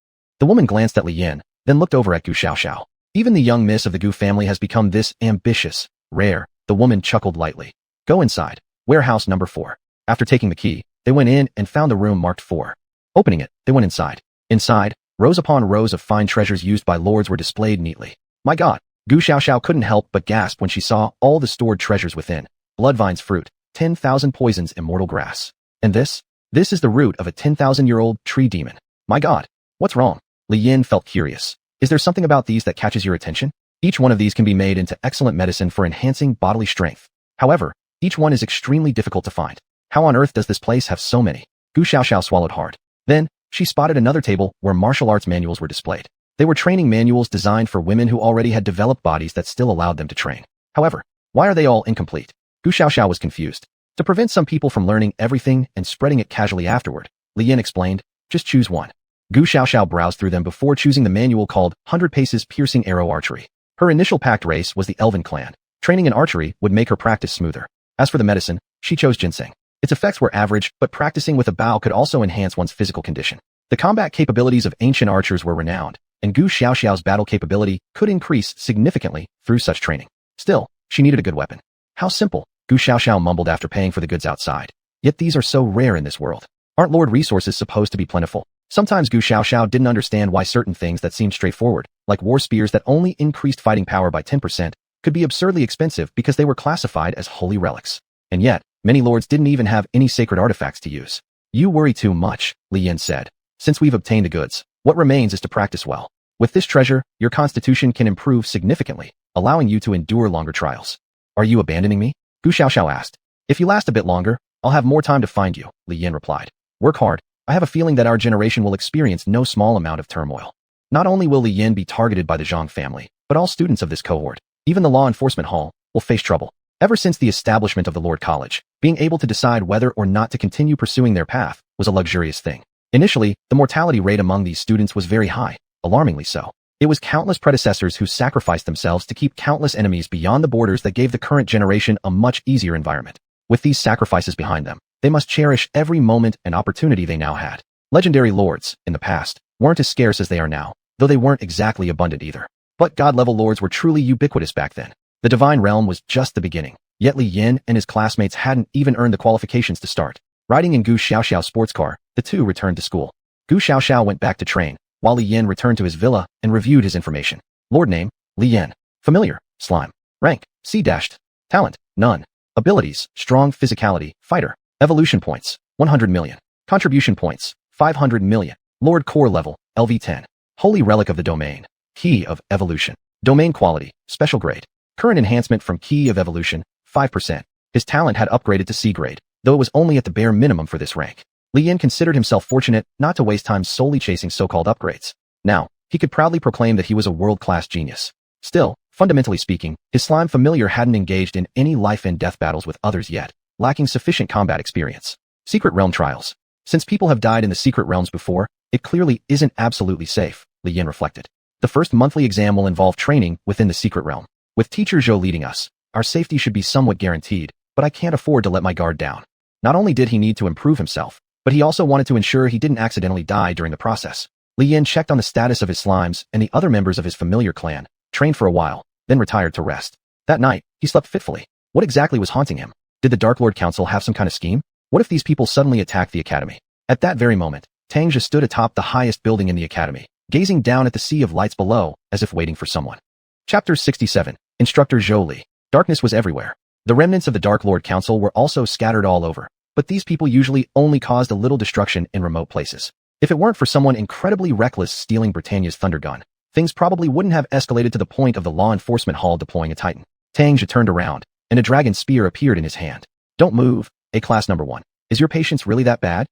[SPEAKER 1] The woman glanced at Li Yan, then looked over at Gu Xiaoxiao. Even the young miss of the Gu family has become this ambitious, rare. The woman chuckled lightly. Go inside. Warehouse number 4. After taking the key, they went in and found the room marked 4. Opening it, they went inside. Inside, rows upon rows of fine treasures used by lords were displayed neatly. My God! Gu Xiaoxiao couldn't help but gasp when she saw all the stored treasures within. Bloodvine's fruit, 10,000 poisons, immortal grass. And this? This is the root of a 10,000-year-old tree demon. My God! What's wrong? Li Yan felt curious. Is there something about these that catches your attention? Each one of these can be made into excellent medicine for enhancing bodily strength. However, each one is extremely difficult to find. How on earth does this place have so many? Gu Xiaoxiao swallowed hard. Then, she spotted another table where martial arts manuals were displayed. They were training manuals designed for women who already had developed bodies that still allowed them to train. However, why are they all incomplete? Gu Xiaoxiao was confused. To prevent some people from learning everything and spreading it casually afterward, Li Yan explained, just choose one. Gu Xiaoxiao browsed through them before choosing the manual called 100 Paces Piercing Arrow Archery. Her initial packed race was the Elven clan. Training in archery would make her practice smoother. As for the medicine, she chose ginseng. Its effects were average, but practicing with a bow could also enhance one's physical condition. The combat capabilities of ancient archers were renowned, and Gu Xiaoxiao's battle capability could increase significantly through such training. Still, she needed a good weapon. How simple, Gu Xiaoxiao mumbled after paying for the goods outside. Yet these are so rare in this world. Aren't lord resources supposed to be plentiful? Sometimes Gu Xiaoxiao didn't understand why certain things that seemed straightforward, like war spears that only increased fighting power by 10%, could be absurdly expensive because they were classified as holy relics. And yet, Many lords didn't even have any sacred artifacts to use. You worry too much, Li Yin said. Since we've obtained the goods, what remains is to practice well. With this treasure, your constitution can improve significantly, allowing you to endure longer trials. Are you abandoning me? Gu Xiaoxiao asked. If you last a bit longer, I'll have more time to find you, Li Yin replied. Work hard. I have a feeling that our generation will experience no small amount of turmoil. Not only will Li Yin be targeted by the Zhang family, but all students of this cohort, even the law enforcement hall, will face trouble. Ever since the establishment of the Lord College, being able to decide whether or not to continue pursuing their path was a luxurious thing. Initially, the mortality rate among these students was very high, alarmingly so. It was countless predecessors who sacrificed themselves to keep countless enemies beyond the borders that gave the current generation a much easier environment. With these sacrifices behind them, they must cherish every moment and opportunity they now had. Legendary lords, in the past, weren't as scarce as they are now, though they weren't exactly abundant either. But god-level lords were truly ubiquitous back then. The divine realm was just the beginning, yet Li Yin and his classmates hadn't even earned the qualifications to start. Riding in Gu Xiaoxiao's sports car, the two returned to school. Gu Xiaoxiao went back to train, while Li Yin returned to his villa and reviewed his information. Lord name, Li Yin. Familiar, slime. Rank, C-. Talent, none. Abilities, strong physicality, fighter. Evolution points, 100 million. Contribution points, 500 million. Lord core level, LV10. Holy relic of the domain. Key of evolution. Domain quality, special grade. Current enhancement from key of evolution, 5%. His talent had upgraded to C grade, though it was only at the bare minimum for this rank. Li Yin considered himself fortunate not to waste time solely chasing so-called upgrades. Now, he could proudly proclaim that he was a world-class genius. Still, fundamentally speaking, his slime familiar hadn't engaged in any life and death battles with others yet, lacking sufficient combat experience. Secret Realm Trials. Since people have died in the secret realms before, it clearly isn't absolutely safe, Li Yin reflected. The first monthly exam will involve training within the secret realm. With Teacher Zhou leading us, our safety should be somewhat guaranteed, but I can't afford to let my guard down. Not only did he need to improve himself, but he also wanted to ensure he didn't accidentally die during the process. Li Yin checked on the status of his slimes and the other members of his familiar clan, trained for a while, then retired to rest. That night, he slept fitfully. What exactly was haunting him? Did the Dark Lord Council have some kind of scheme? What if these people suddenly attacked the academy? At that very moment, Tangja stood atop the highest building in the academy, gazing down at the sea of lights below, as if waiting for someone. Chapter 67. Instructor Zhou Li. Darkness was everywhere. The remnants of the Dark Lord Council were also scattered all over, but these people usually only caused a little destruction in remote places. If it weren't for someone incredibly reckless stealing Britannia's thunder gun, things probably wouldn't have escalated to the point of the law enforcement hall deploying a titan. Tangja turned around, and a dragon spear appeared in his hand. Don't move, A-class number 1. Is your patience really that bad?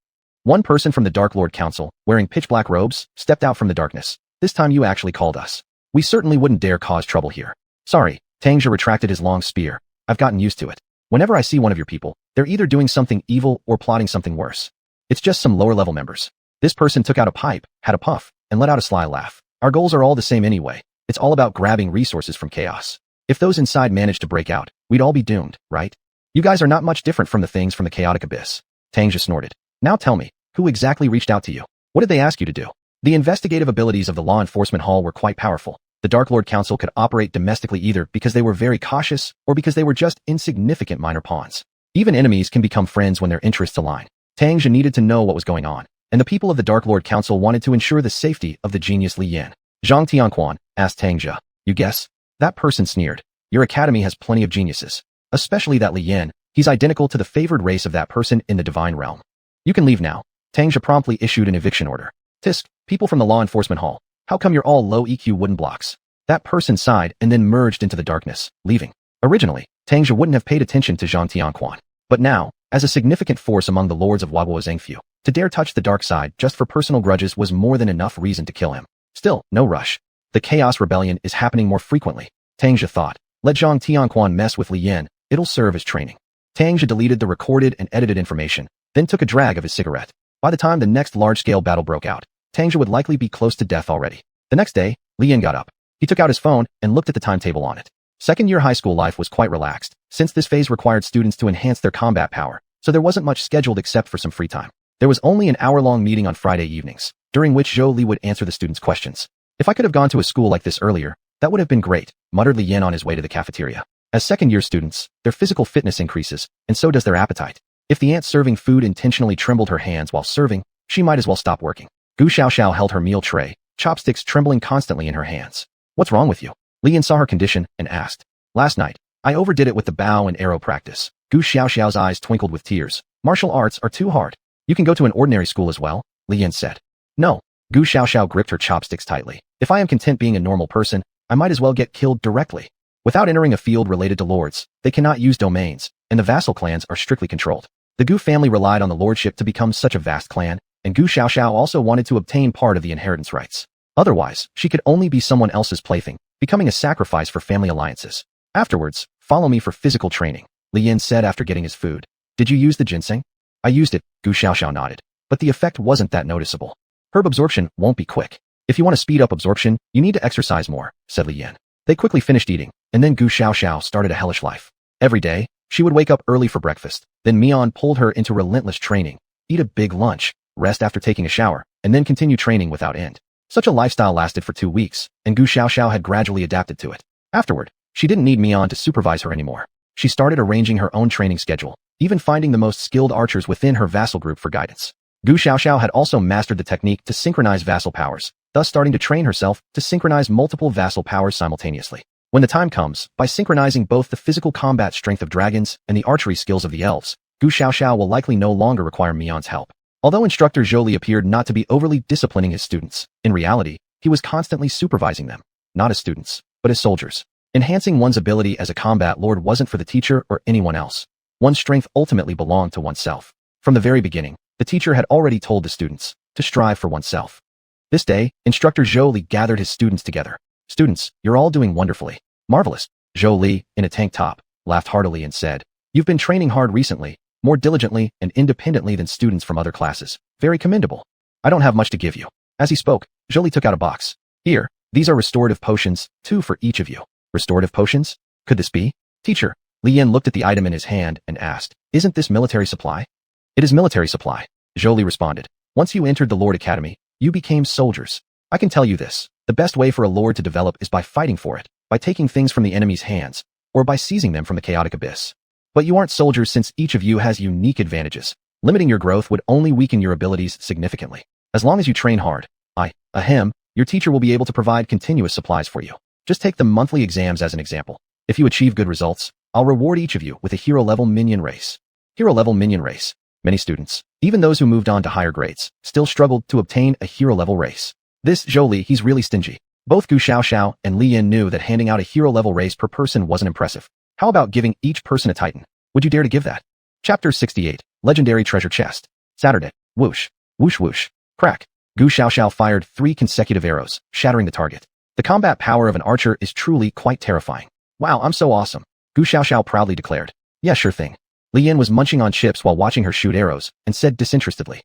[SPEAKER 1] One person from the Dark Lord Council, wearing pitch-black robes, stepped out from the darkness. This time you actually called us. We certainly wouldn't dare cause trouble here. Sorry, Tangja retracted his long spear. I've gotten used to it. Whenever I see one of your people, they're either doing something evil or plotting something worse. It's just some lower-level members. This person took out a pipe, had a puff, and let out a sly laugh. Our goals are all the same anyway. It's all about grabbing resources from chaos. If those inside managed to break out, we'd all be doomed, right? You guys are not much different from the things from the chaotic abyss. Tangja snorted. Now tell me, who exactly reached out to you? What did they ask you to do? The investigative abilities of the law enforcement hall were quite powerful. The Dark Lord Council could operate domestically either because they were very cautious or because they were just insignificant minor pawns. Even enemies can become friends when their interests align. Tangja needed to know what was going on, and the people of the Dark Lord Council wanted to ensure the safety of the genius Li Yin. Xuanhuan asked Tangja. You guess? That person sneered. Your academy has plenty of geniuses. Especially that Li Yin. He's identical to the favored race of that person in the divine realm. You can leave now. Tangja promptly issued an eviction order. Tisk, people from the law enforcement hall. How come you're all low EQ wooden blocks? That person sighed and then merged into the darkness, leaving. Originally, Tangja wouldn't have paid attention to Xuanhuan. But now, as a significant force among the lords of Wagua Zhengfu, to dare touch the dark side just for personal grudges was more than enough reason to kill him. Still, no rush. The Chaos Rebellion is happening more frequently, Tangja thought. Let Xuanhuan mess with Li Yin, it'll serve as training. Tangja deleted the recorded and edited information, then took a drag of his cigarette. By the time the next large-scale battle broke out, Tangja would likely be close to death already. The next day, Li Yin got up. He took out his phone and looked at the timetable on it. Second-year high school life was quite relaxed, since this phase required students to enhance their combat power, so there wasn't much scheduled except for some free time. There was only an hour-long meeting on Friday evenings, during which Zhou Li would answer the students' questions. If I could have gone to a school like this earlier, that would have been great, muttered Li Yin on his way to the cafeteria. As second-year students, their physical fitness increases, and so does their appetite. If the aunt serving food intentionally trembled her hands while serving, she might as well stop working. Gu Xiaoxiao held her meal tray, chopsticks trembling constantly in her hands. What's wrong with you? Li Yin saw her condition and asked. Last night, I overdid it with the bow and arrow practice. Gu Xiaoxiao's eyes twinkled with tears. Martial arts are too hard. You can go to an ordinary school as well, Li Yan said. No. Gu Xiaoxiao gripped her chopsticks tightly. If I am content being a normal person, I might as well get killed directly. Without entering a field related to lords, they cannot use domains, and the vassal clans are strictly controlled. The Gu family relied on the lordship to become such a vast clan, and Gu Xiaoxiao also wanted to obtain part of the inheritance rights. Otherwise, she could only be someone else's plaything, becoming a sacrifice for family alliances. Afterwards, follow me for physical training, Li Yan said after getting his food. Did you use the ginseng? I used it, Gu Xiaoxiao nodded. But the effect wasn't that noticeable. Herb absorption won't be quick. If you want to speed up absorption, you need to exercise more, said Li Yan. They quickly finished eating, and then Gu Xiaoxiao started a hellish life. Every day, she would wake up early for breakfast, then Mian pulled her into relentless training, eat a big lunch, rest after taking a shower, and then continue training without end. Such a lifestyle lasted for 2 weeks, and Gu Xiaoxiao had gradually adapted to it. Afterward, she didn't need Mian to supervise her anymore. She started arranging her own training schedule, even finding the most skilled archers within her vassal group for guidance. Gu Xiaoxiao had also mastered the technique to synchronize vassal powers, thus starting to train herself to synchronize multiple vassal powers simultaneously. When the time comes, by synchronizing both the physical combat strength of dragons and the archery skills of the elves, Gu Xiaoxiao will likely no longer require Mian's help. Although instructor Zhou Li appeared not to be overly disciplining his students, in reality, he was constantly supervising them, not as students, but as soldiers. Enhancing one's ability as a combat lord wasn't for the teacher or anyone else. One's strength ultimately belonged to oneself. From the very beginning, the teacher had already told the students to strive for oneself. This day, instructor Zhou Li gathered his students together. Students, you're all doing wonderfully. Marvelous. Zhou Li, in a tank top, laughed heartily and said, you've been training hard recently, more diligently and independently than students from other classes. Very commendable. I don't have much to give you. As he spoke, Zhou Li took out a box. Here, these are restorative potions, 2 for each of you. Restorative potions? Could this be? Teacher. Li Yan looked at the item in his hand and asked, isn't this military supply? It is military supply, Zhou Li responded. Once you entered the Lord Academy, you became soldiers. I can tell you this, the best way for a lord to develop is by fighting for it, by taking things from the enemy's hands, or by seizing them from the chaotic abyss. But you aren't soldiers since each of you has unique advantages. Limiting your growth would only weaken your abilities significantly. As long as you train hard, your teacher will be able to provide continuous supplies for you. Just take the monthly exams as an example. If you achieve good results, I'll reward each of you with a hero-level minion race. Hero-level minion race. Many students, even those who moved on to higher grades, still struggled to obtain a hero-level race. This Zhou Li, he's really stingy. Both Gu Xiaoxiao and Li Yan knew that handing out a hero-level race per person wasn't impressive. How about giving each person a titan? Would you dare to give that? Chapter 68, Legendary Treasure Chest. Saturday. Whoosh. Whoosh whoosh. Crack. Gu Xiaoxiao fired 3 consecutive arrows, shattering the target. The combat power of an archer is truly quite terrifying. Wow, I'm so awesome. Gu Xiaoxiao proudly declared. Yeah, sure thing. Li Yan was munching on chips while watching her shoot arrows, and said disinterestedly,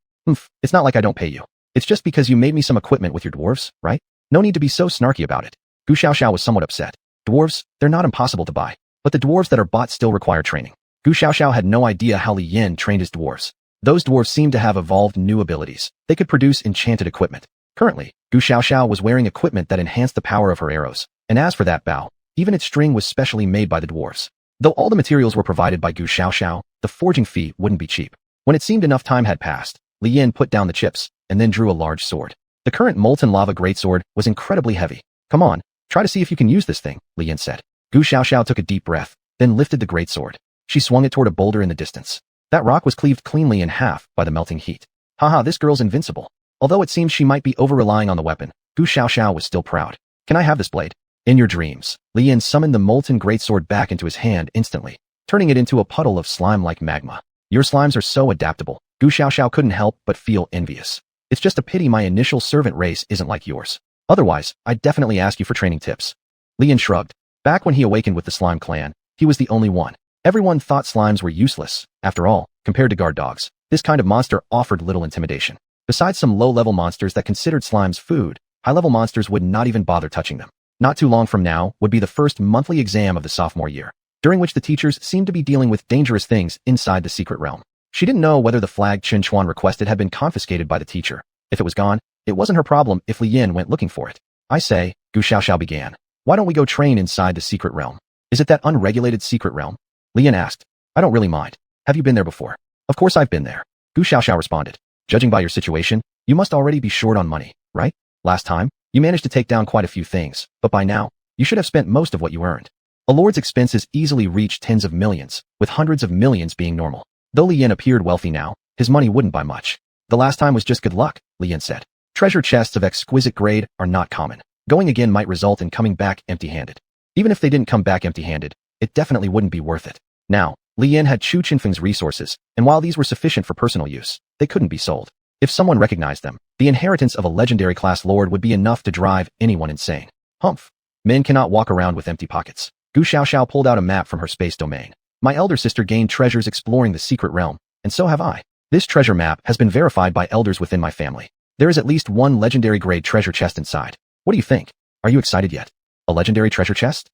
[SPEAKER 1] it's not like I don't pay you. It's just because you made me some equipment with your dwarves, right? No need to be so snarky about it. Gu Xiaoxiao was somewhat upset. Dwarves, they're not impossible to buy. But the dwarves that are bought still require training. Gu Xiaoxiao had no idea how Li Yan trained his dwarves. Those dwarves seemed to have evolved new abilities. They could produce enchanted equipment. Currently, Gu Xiaoxiao was wearing equipment that enhanced the power of her arrows. And as for that bow, even its string was specially made by the dwarves. Though all the materials were provided by Gu Xiaoxiao, the forging fee wouldn't be cheap. When it seemed enough time had passed, Li Yan put down the chips, and then drew a large sword. The current molten lava greatsword was incredibly heavy. Come on, try to see if you can use this thing, Li Yan said. Gu Xiaoxiao took a deep breath, then lifted the greatsword. She swung it toward a boulder in the distance. That rock was cleaved cleanly in half by the melting heat. Haha, this girl's invincible. Although it seemed she might be over-relying on the weapon, Gu Xiaoxiao was still proud. Can I have this blade? In your dreams, Li Yan summoned the molten greatsword back into his hand instantly, turning it into a puddle of slime like magma. Your slimes are so adaptable. Gu Xiaoxiao couldn't help but feel envious. It's just a pity my initial servant race isn't like yours. Otherwise, I'd definitely ask you for training tips. Li Yan shrugged. Back when he awakened with the slime clan, he was the only one. Everyone thought slimes were useless. After all, compared to guard dogs, this kind of monster offered little intimidation. Besides some low-level monsters that considered slimes food, high-level monsters would not even bother touching them. Not too long from now would be the first monthly exam of the sophomore year, during which the teachers seemed to be dealing with dangerous things inside the secret realm. She didn't know whether the flag xuanhuan requested had been confiscated by the teacher. If it was gone, it wasn't her problem if Li Yan went looking for it. I say, Gu Xiaoxiao began. Why don't we go train inside the secret realm? Is it that unregulated secret realm? Li Yan asked. I don't really mind. Have you been there before? Of course I've been there. Gu Xiaoxiao responded. Judging by your situation, you must already be short on money, right? Last time, you managed to take down quite a few things, but by now, you should have spent most of what you earned. A lord's expenses easily reach tens of millions, with hundreds of millions being normal. Though Li Yan appeared wealthy now, his money wouldn't buy much. The last time was just good luck, Li Yan said. Treasure chests of exquisite grade are not common. Going again might result in coming back empty-handed. Even if they didn't come back empty-handed, it definitely wouldn't be worth it. Now, Li Yan had Chu Qinfeng's resources, and while these were sufficient for personal use, they couldn't be sold. If someone recognized them, the inheritance of a legendary class lord would be enough to drive anyone insane. Humph. Men cannot walk around with empty pockets. Gu Xiaoxiao pulled out a map from her space domain. My elder sister gained treasures exploring the secret realm, and so have I. This treasure map has been verified by elders within my family. There is at least one legendary grade treasure chest inside. What do you think? Are you excited yet? A legendary treasure chest?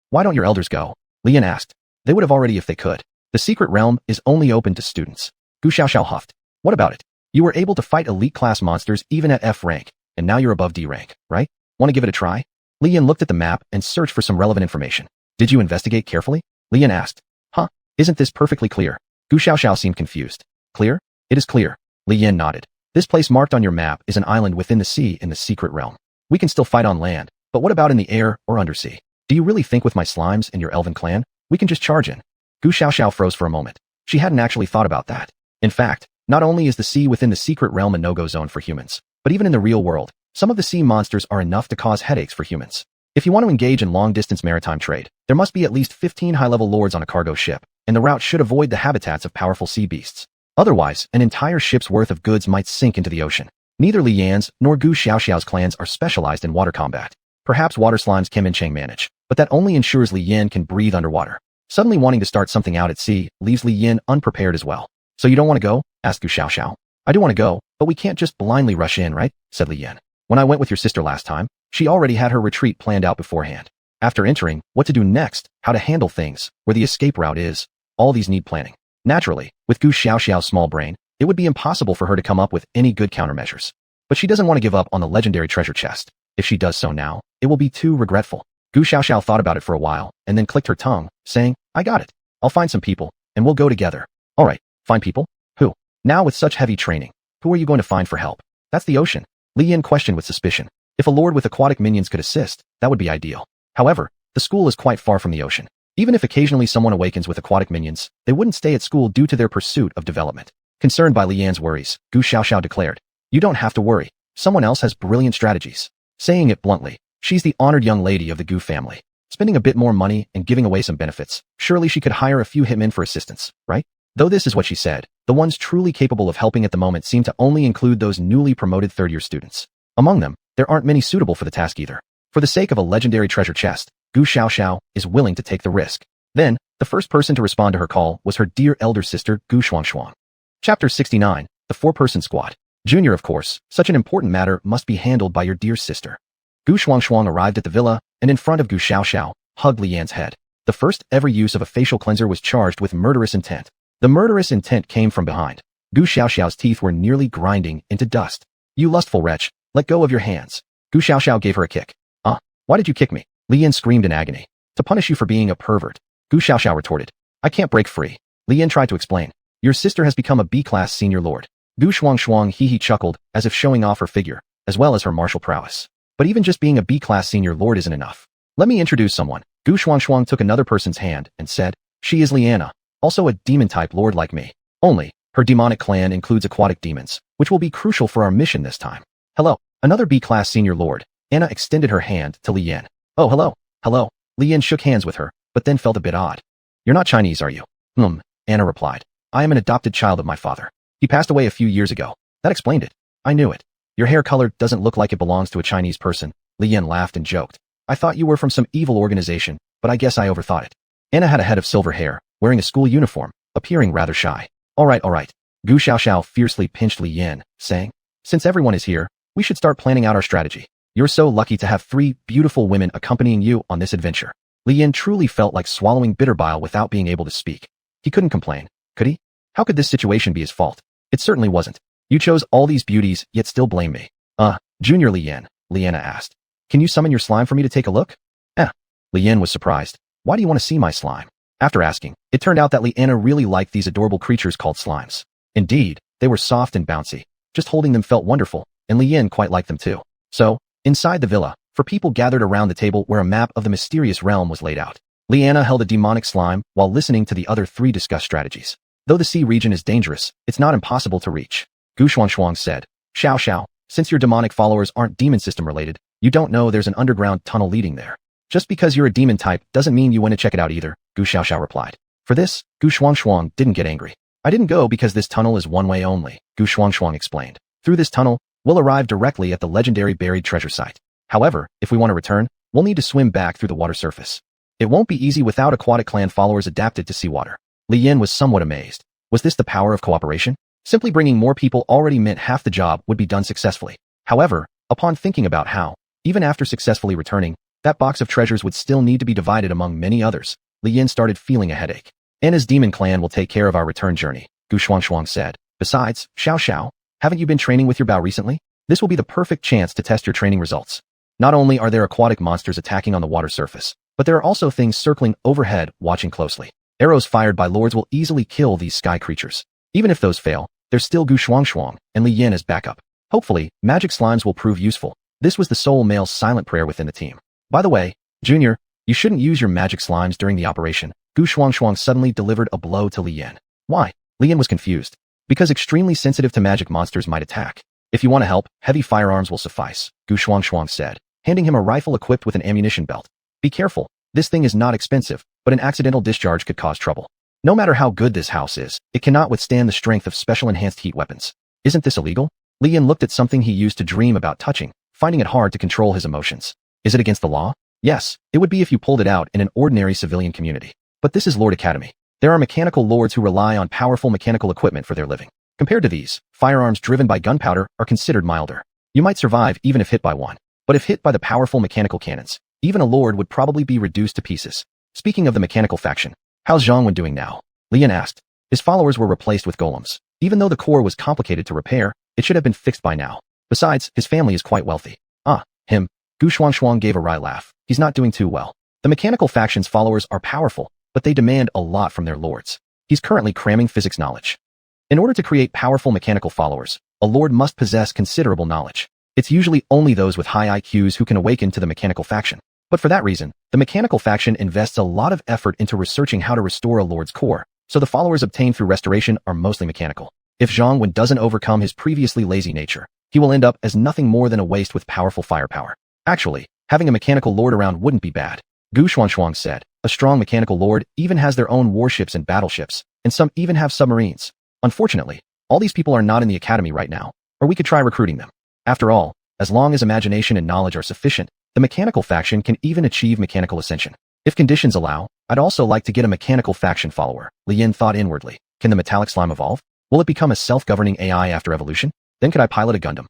[SPEAKER 1] Why don't your elders go? Li Yan asked. They would have already if they could. The secret realm is only open to students. Gu Xiaoxiao huffed. What about it? You were able to fight elite class monsters even at F rank, and now you're above D rank, right? Want to give it a try? Li Yan looked at the map and searched for some relevant information. Did you investigate carefully? Li Yan asked. Huh? Isn't this perfectly clear? Gu Xiaoxiao seemed confused. Clear? It is clear. Li Yan nodded. This place marked on your map is an island within the sea in the secret realm. We can still fight on land, but what about in the air or undersea? Do you really think with my slimes and your elven clan, we can just charge in? Gu Xiaoxiao froze for a moment. She hadn't actually thought about that. In fact, not only is the sea within the secret realm a no-go zone for humans, but even in the real world, some of the sea monsters are enough to cause headaches for humans. If you want to engage in long-distance maritime trade, there must be at least 15 high-level lords on a cargo ship, and the route should avoid the habitats of powerful sea beasts. Otherwise, an entire ship's worth of goods might sink into the ocean. Neither Li Yan's nor Gu Xiaoxiao's clans are specialized in water combat. Perhaps water slimes Kim and Cheng manage, but that only ensures Li Yan can breathe underwater. Suddenly wanting to start something out at sea leaves Li Yan unprepared as well. So you don't want to go? Asked Gu Xiaoxiao. I do want to go, but we can't just blindly rush in, right? Said Li Yan. When I went with your sister last time, she already had her retreat planned out beforehand. After entering, what to do next, how to handle things, where the escape route is, all these need planning. Naturally, with Gu Xiaoxiao's small brain, it would be impossible for her to come up with any good countermeasures. But she doesn't want to give up on the legendary treasure chest. If she does so now, it will be too regretful. Gu Xiaoxiao thought about it for a while, and then clicked her tongue, saying, I got it. I'll find some people, and we'll go together. All right, find people? Who? Now with such heavy training, who are you going to find for help? That's the ocean. Li Yan questioned with suspicion. If a lord with aquatic minions could assist, that would be ideal. However, the school is quite far from the ocean. Even if occasionally someone awakens with aquatic minions, they wouldn't stay at school due to their pursuit of development. Concerned by Li Yan's worries, Gu Xiaoxiao declared, You don't have to worry. Someone else has brilliant strategies. Saying it bluntly, she's the honored young lady of the Gu family. Spending a bit more money and giving away some benefits, surely she could hire a few hitmen for assistance, right? Though this is what she said, the ones truly capable of helping at the moment seem to only include those newly promoted third-year students. Among them, there aren't many suitable for the task either. For the sake of a legendary treasure chest, Gu Xiaoxiao is willing to take the risk. Then, the first person to respond to her call was her dear elder sister, Gu Xuanhuan. Chapter 69, The Four-Person Squad. Junior, of course, such an important matter must be handled by your dear sister. Gu Xuanhuan arrived at the villa, and in front of Gu Xiaoxiao, hugged Li Yan's head. The first ever use of a facial cleanser was charged with murderous intent. The murderous intent came from behind. Gu Xiaoxiao's teeth were nearly grinding into dust. You lustful wretch, let go of your hands. Gu Xiaoxiao gave her a kick. Why did you kick me? Li Yan screamed in agony. To punish you for being a pervert. Gu Xiaoxiao retorted. I can't break free. Li Yan tried to explain. Your sister has become a B-class senior lord. Gu Xuanhuan hee chuckled, as if showing off her figure, as well as her martial prowess. But even just being a B-class senior lord isn't enough. Let me introduce someone. Gu Xuanhuan took another person's hand and said, She is Liana, also a demon-type lord like me. Only, her demonic clan includes aquatic demons, which will be crucial for our mission this time. Hello, another B-class senior lord. Anna extended her hand to Li Yan. Oh, hello. Hello. Li Yan shook hands with her, but then felt a bit odd. You're not Chinese, are you? Anna replied. I am an adopted child of my father. He passed away a few years ago. That explained it. I knew it. Your hair color doesn't look like it belongs to a Chinese person. Li Yan laughed and joked. I thought you were from some evil organization, but I guess I overthought it. Anna had a head of silver hair, wearing a school uniform, appearing rather shy. All right. Gu Xiaoxiao fiercely pinched Li Yan, saying, Since everyone is here, we should start planning out our strategy. You're so lucky to have 3 beautiful women accompanying you on this adventure. Li Yan truly felt like swallowing bitter bile without being able to speak. He couldn't complain, could he? How could this situation be his fault? It certainly wasn't. You chose all these beauties, yet still blame me. Junior Li Yan, Liana asked. Can you summon your slime for me to take a look? Li Yan was surprised. Why do you want to see my slime? After asking, it turned out that Liana really liked these adorable creatures called slimes. Indeed, they were soft and bouncy. Just holding them felt wonderful, and Li Yan quite liked them too. So, inside the villa, for people gathered around the table where a map of the mysterious realm was laid out. Liana held a demonic slime while listening to the other three discuss strategies. Though the sea region is dangerous, it's not impossible to reach. Xuanhuan said. Xiao, since your demonic followers aren't demon system related, you don't know there's an underground tunnel leading there. Just because you're a demon type doesn't mean you want to check it out either, Gu Xiao replied. For this, Gu Xuanhuan didn't get angry. I didn't go because this tunnel is one way only, Gu Xuanhuan explained. Through this tunnel, we'll arrive directly at the legendary buried treasure site. However, if we want to return, we'll need to swim back through the water surface. It won't be easy without aquatic clan followers adapted to seawater. Li Yin was somewhat amazed. Was this the power of cooperation? Simply bringing more people already meant half the job would be done successfully. However, upon thinking about how, even after successfully returning, that box of treasures would still need to be divided among many others, Li Yin started feeling a headache. Anna's demon clan will take care of our return journey, Gu Xuanhuan said. Besides, Xiao, haven't you been training with your Bao recently? This will be the perfect chance to test your training results. Not only are there aquatic monsters attacking on the water surface, but there are also things circling overhead watching closely. Arrows fired by lords will easily kill these sky creatures. Even if those fail, there's still Gu Xuanhuan and Li Yin as backup. Hopefully, magic slimes will prove useful. This was the soul male's silent prayer within the team. By the way, Junior, you shouldn't use your magic slimes during the operation. Gu Xuanhuan suddenly delivered a blow to Li Yin. Why? Li Yin was confused. Because extremely sensitive to magic monsters might attack. If you want to help, heavy firearms will suffice, Gu Xuanhuan said, handing him a rifle equipped with an ammunition belt. Be careful. This thing is not expensive, but an accidental discharge could cause trouble. No matter how good this house is, it cannot withstand the strength of special enhanced heat weapons. Isn't this illegal? Li Yin looked at something he used to dream about touching, finding it hard to control his emotions. Is it against the law? Yes, it would be if you pulled it out in an ordinary civilian community. But this is Lord Academy. There are mechanical lords who rely on powerful mechanical equipment for their living. Compared to these, firearms driven by gunpowder are considered milder. You might survive even if hit by one. But if hit by the powerful mechanical cannons, even a lord would probably be reduced to pieces. Speaking of the mechanical faction, how's Xuanhuan doing now? Li Yin asked. His followers were replaced with golems. Even though the core was complicated to repair, it should have been fixed by now. Besides, his family is quite wealthy. Him. Gu Xuanhuan gave a wry laugh. He's not doing too well. The mechanical faction's followers are powerful, but they demand a lot from their lords. He's currently cramming physics knowledge. In order to create powerful mechanical followers, a lord must possess considerable knowledge. It's usually only those with high IQs who can awaken to the mechanical faction. But for that reason, the mechanical faction invests a lot of effort into researching how to restore a lord's core, so the followers obtained through restoration are mostly mechanical. If Xuanhuan doesn't overcome his previously lazy nature, he will end up as nothing more than a waste with powerful firepower. Actually, having a mechanical lord around wouldn't be bad. Gu Xuanhuan said. A strong mechanical lord even has their own warships and battleships, and some even have submarines. Unfortunately, all these people are not in the academy right now, or we could try recruiting them. After all, as long as imagination and knowledge are sufficient, the mechanical faction can even achieve mechanical ascension. If conditions allow, I'd also like to get a mechanical faction follower, Li Yin thought inwardly. Can the metallic slime evolve? Will it become a self-governing AI after evolution? Then could I pilot a Gundam?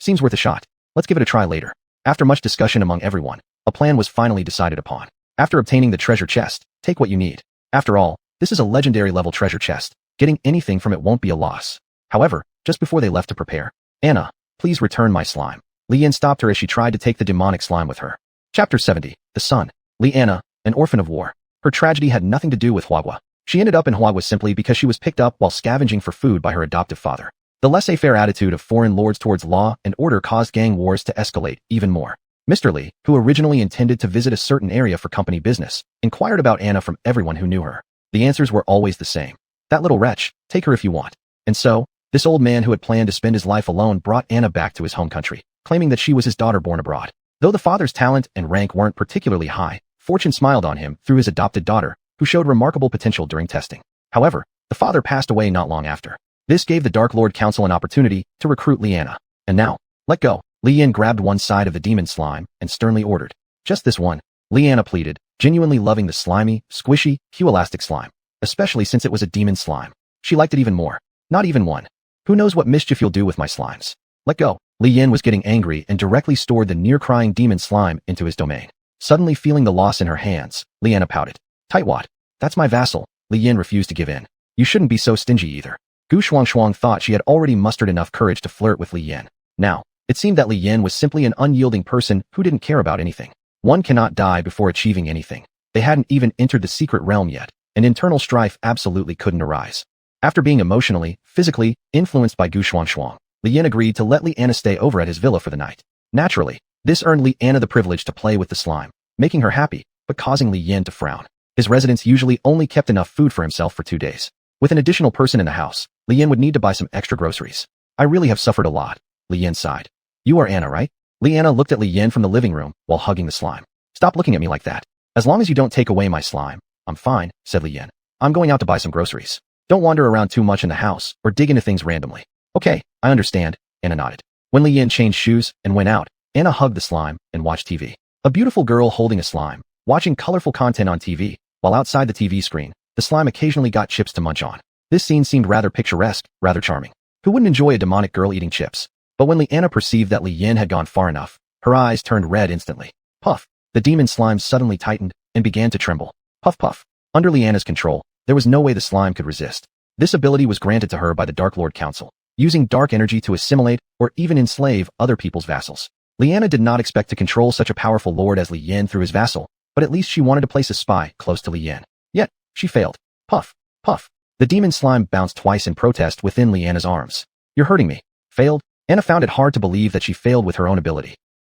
[SPEAKER 1] Seems worth a shot. Let's give it a try later. After much discussion among everyone, a plan was finally decided upon. After obtaining the treasure chest, take what you need. After all, this is a legendary level treasure chest. Getting anything from it won't be a loss. However, just before they left to prepare, Anna, please return my slime. Li Yin stopped her as she tried to take the demonic slime with her. Chapter 70, The Sun. Li Anna, an orphan of war. Her tragedy had nothing to do with Huagua. She ended up in Huagua simply because she was picked up while scavenging for food by her adoptive father. The laissez-faire attitude of foreign lords towards law and order caused gang wars to escalate even more. Mr. Li, who originally intended to visit a certain area for company business, inquired about Anna from everyone who knew her. The answers were always the same. That little wretch, take her if you want. And so, this old man who had planned to spend his life alone brought Anna back to his home country, claiming that she was his daughter born abroad. Though the father's talent and rank weren't particularly high, fortune smiled on him through his adopted daughter, who showed remarkable potential during testing. However, the father passed away not long after. This gave the Dark Lord Council an opportunity to recruit Liana. And now, let go. Li Yin grabbed one side of the demon slime and sternly ordered. Just this one, Liana pleaded, genuinely loving the slimy, squishy, Q-elastic slime. Especially since it was a demon slime. She liked it even more. Not even one. Who knows what mischief you'll do with my slimes? Let go. Li Yin was getting angry and directly stored the near-crying demon slime into his domain. Suddenly feeling the loss in her hands, Liana pouted. Tightwad. That's my vassal. Li Yin refused to give in. You shouldn't be so stingy either. Gu Xuanhuan thought she had already mustered enough courage to flirt with Li Yin. Now, it seemed that Li Yin was simply an unyielding person who didn't care about anything. One cannot die before achieving anything. They hadn't even entered the secret realm yet, and internal strife absolutely couldn't arise. After being emotionally, physically, influenced by Gu Xuanhuan, Li Yin agreed to let Li Anna stay over at his villa for the night. Naturally, this earned Li Anna the privilege to play with the slime, making her happy, but causing Li Yan to frown. His residence usually only kept enough food for himself for 2 days. With an additional person in the house, Li Yan would need to buy some extra groceries. I really have suffered a lot, Li Yan sighed. You are Anna, right? Liana looked at Li Yan from the living room while hugging the slime. Stop looking at me like that. As long as you don't take away my slime, I'm fine, said Li Yan. I'm going out to buy some groceries. Don't wander around too much in the house or dig into things randomly. Okay, I understand, Anna nodded. When Li Yan changed shoes and went out, Anna hugged the slime and watched TV. A beautiful girl holding a slime, watching colorful content on TV, while outside the TV screen, the slime occasionally got chips to munch on. This scene seemed rather picturesque, rather charming. Who wouldn't enjoy a demonic girl eating chips? But when Liana perceived that Li Yan had gone far enough, her eyes turned red instantly. Puff! The demon slime suddenly tightened and began to tremble. Puff puff. Under Liana's control, there was no way the slime could resist. This ability was granted to her by the Dark Lord Council, using dark energy to assimilate or even enslave other people's vassals. Liana did not expect to control such a powerful lord as Li Yan through his vassal, but at least she wanted to place a spy close to Li Yan. Yet, she failed. Puff! Puff! The demon slime bounced twice in protest within Liana's arms. You're hurting me. Failed? Anna found it hard to believe that she failed with her own ability.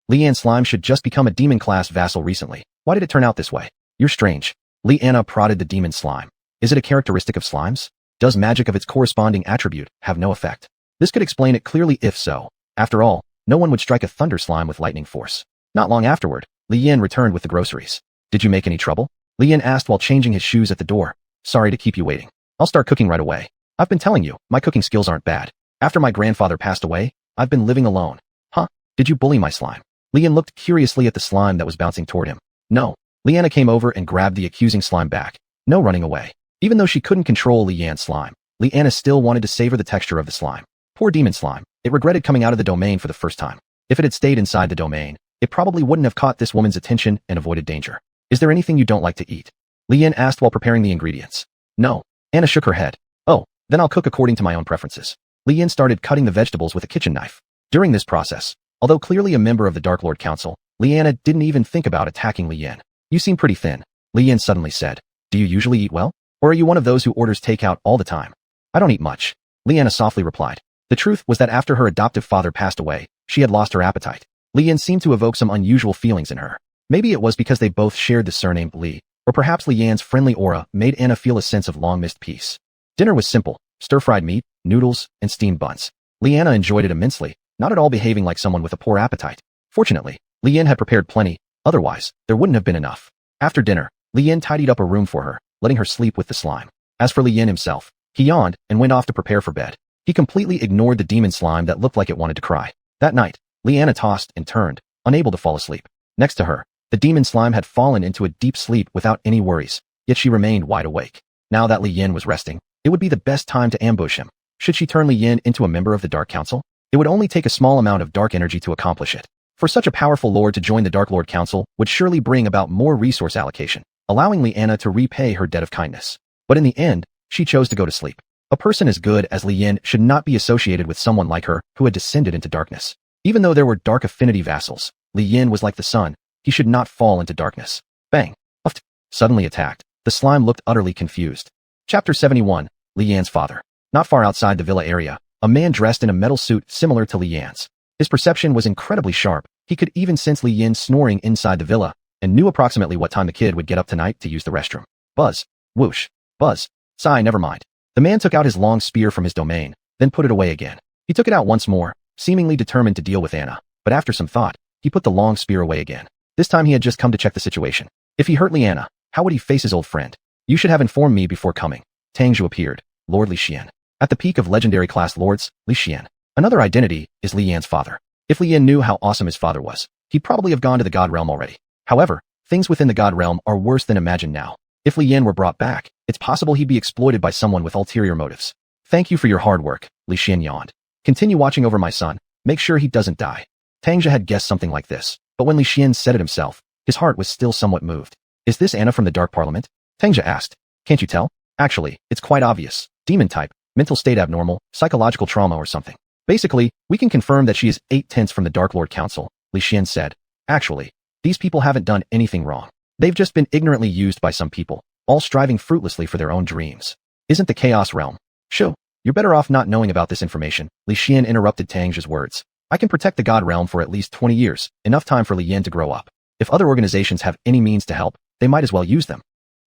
[SPEAKER 1] Li Yan slime should just become a demon-class vassal recently. Why did it turn out this way? You're strange. Liana prodded the demon slime. Is it a characteristic of slimes? Does magic of its corresponding attribute have no effect? This could explain it clearly if so. After all, no one would strike a thunder slime with lightning force. Not long afterward, Li Yan returned with the groceries. Did you make any trouble? Li Yan asked while changing his shoes at the door. Sorry to keep you waiting. I'll start cooking right away. I've been telling you, my cooking skills aren't bad. After my grandfather passed away, I've been living alone. Huh? Did you bully my slime? Li Yan looked curiously at the slime that was bouncing toward him. No. Liana came over and grabbed the accusing slime back. No running away. Even though she couldn't control Li Yan's slime, Liana still wanted to savor the texture of the slime. Poor demon slime. It regretted coming out of the domain for the first time. If it had stayed inside the domain, it probably wouldn't have caught this woman's attention and avoided danger. Is there anything you don't like to eat? Li Yan asked while preparing the ingredients. No. Anna shook her head. Oh, then I'll cook according to my own preferences. Li Yan started cutting the vegetables with a kitchen knife. During this process, although clearly a member of the Dark Lord Council, Liana didn't even think about attacking Li Yan. You seem pretty thin, Li Yan suddenly said. Do you usually eat well? Or are you one of those who orders takeout all the time? I don't eat much, Liana softly replied. The truth was that after her adoptive father passed away, she had lost her appetite. Li Yan seemed to evoke some unusual feelings in her. Maybe it was because they both shared the surname Li, or perhaps Li Yan's friendly aura made Anna feel a sense of long-missed peace. Dinner was simple, stir-fried meat, noodles, and steamed buns. Liana enjoyed it immensely, not at all behaving like someone with a poor appetite. Fortunately, Li Yan had prepared plenty, otherwise, there wouldn't have been enough. After dinner, Li Yan tidied up a room for her, letting her sleep with the slime. As for Li Yan himself, he yawned and went off to prepare for bed. He completely ignored the demon slime that looked like it wanted to cry. That night, Liana tossed and turned, unable to fall asleep. Next to her, the demon slime had fallen into a deep sleep without any worries, yet she remained wide awake. Now that Li Yan was resting, it would be the best time to ambush him. Should she turn Li Yan into a member of the Dark Council? It would only take a small amount of dark energy to accomplish it. For such a powerful lord to join the Dark Lord Council would surely bring about more resource allocation, allowing Liana to repay her debt of kindness. But in the end, she chose to go to sleep. A person as good as Li Yan should not be associated with someone like her who had descended into darkness. Even though there were dark affinity vassals, Li Yan was like the sun. He should not fall into darkness. Bang! Uft! Suddenly attacked. The slime looked utterly confused. Chapter 71, Li Yan's father. Not far outside the villa area, a man dressed in a metal suit similar to Li Yan's. His perception was incredibly sharp. He could even sense Li Yan snoring inside the villa, and knew approximately what time the kid would get up tonight to use the restroom. Buzz. Whoosh. Buzz. Sigh, never mind. The man took out his long spear from his domain, then put it away again. He took it out once more, seemingly determined to deal with Anna, but after some thought, he put the long spear away again. This time he had just come to check the situation. If he hurt Liana, how would he face his old friend? You should have informed me before coming. Tangzhou appeared, Lord Li Xian. At the peak of legendary class lords, Li Xian. Another identity is Li Yan's father. If Li Yan knew how awesome his father was, he'd probably have gone to the God Realm already. However, things within the God Realm are worse than imagined now. If Li Yan were brought back, it's possible he'd be exploited by someone with ulterior motives. Thank you for your hard work, Li Xian yawned. Continue watching over my son, make sure he doesn't die. Tangzhou had guessed something like this, but when Li Xian said it himself, his heart was still somewhat moved. Is this Anna from the Dark Parliament? Tangzhou asked. Can't you tell? Actually, it's quite obvious. Demon type, mental state abnormal, psychological trauma or something. Basically, we can confirm that she is 8/10 from the Dark Lord Council, Li Xian said. Actually, these people haven't done anything wrong. They've just been ignorantly used by some people, all striving fruitlessly for their own dreams. Isn't the Chaos Realm? Shoo, you're better off not knowing about this information, Li Xian interrupted Tangzhou's words. I can protect the God Realm for at least 20 years, enough time for Li Yan to grow up. If other organizations have any means to help, they might as well use them.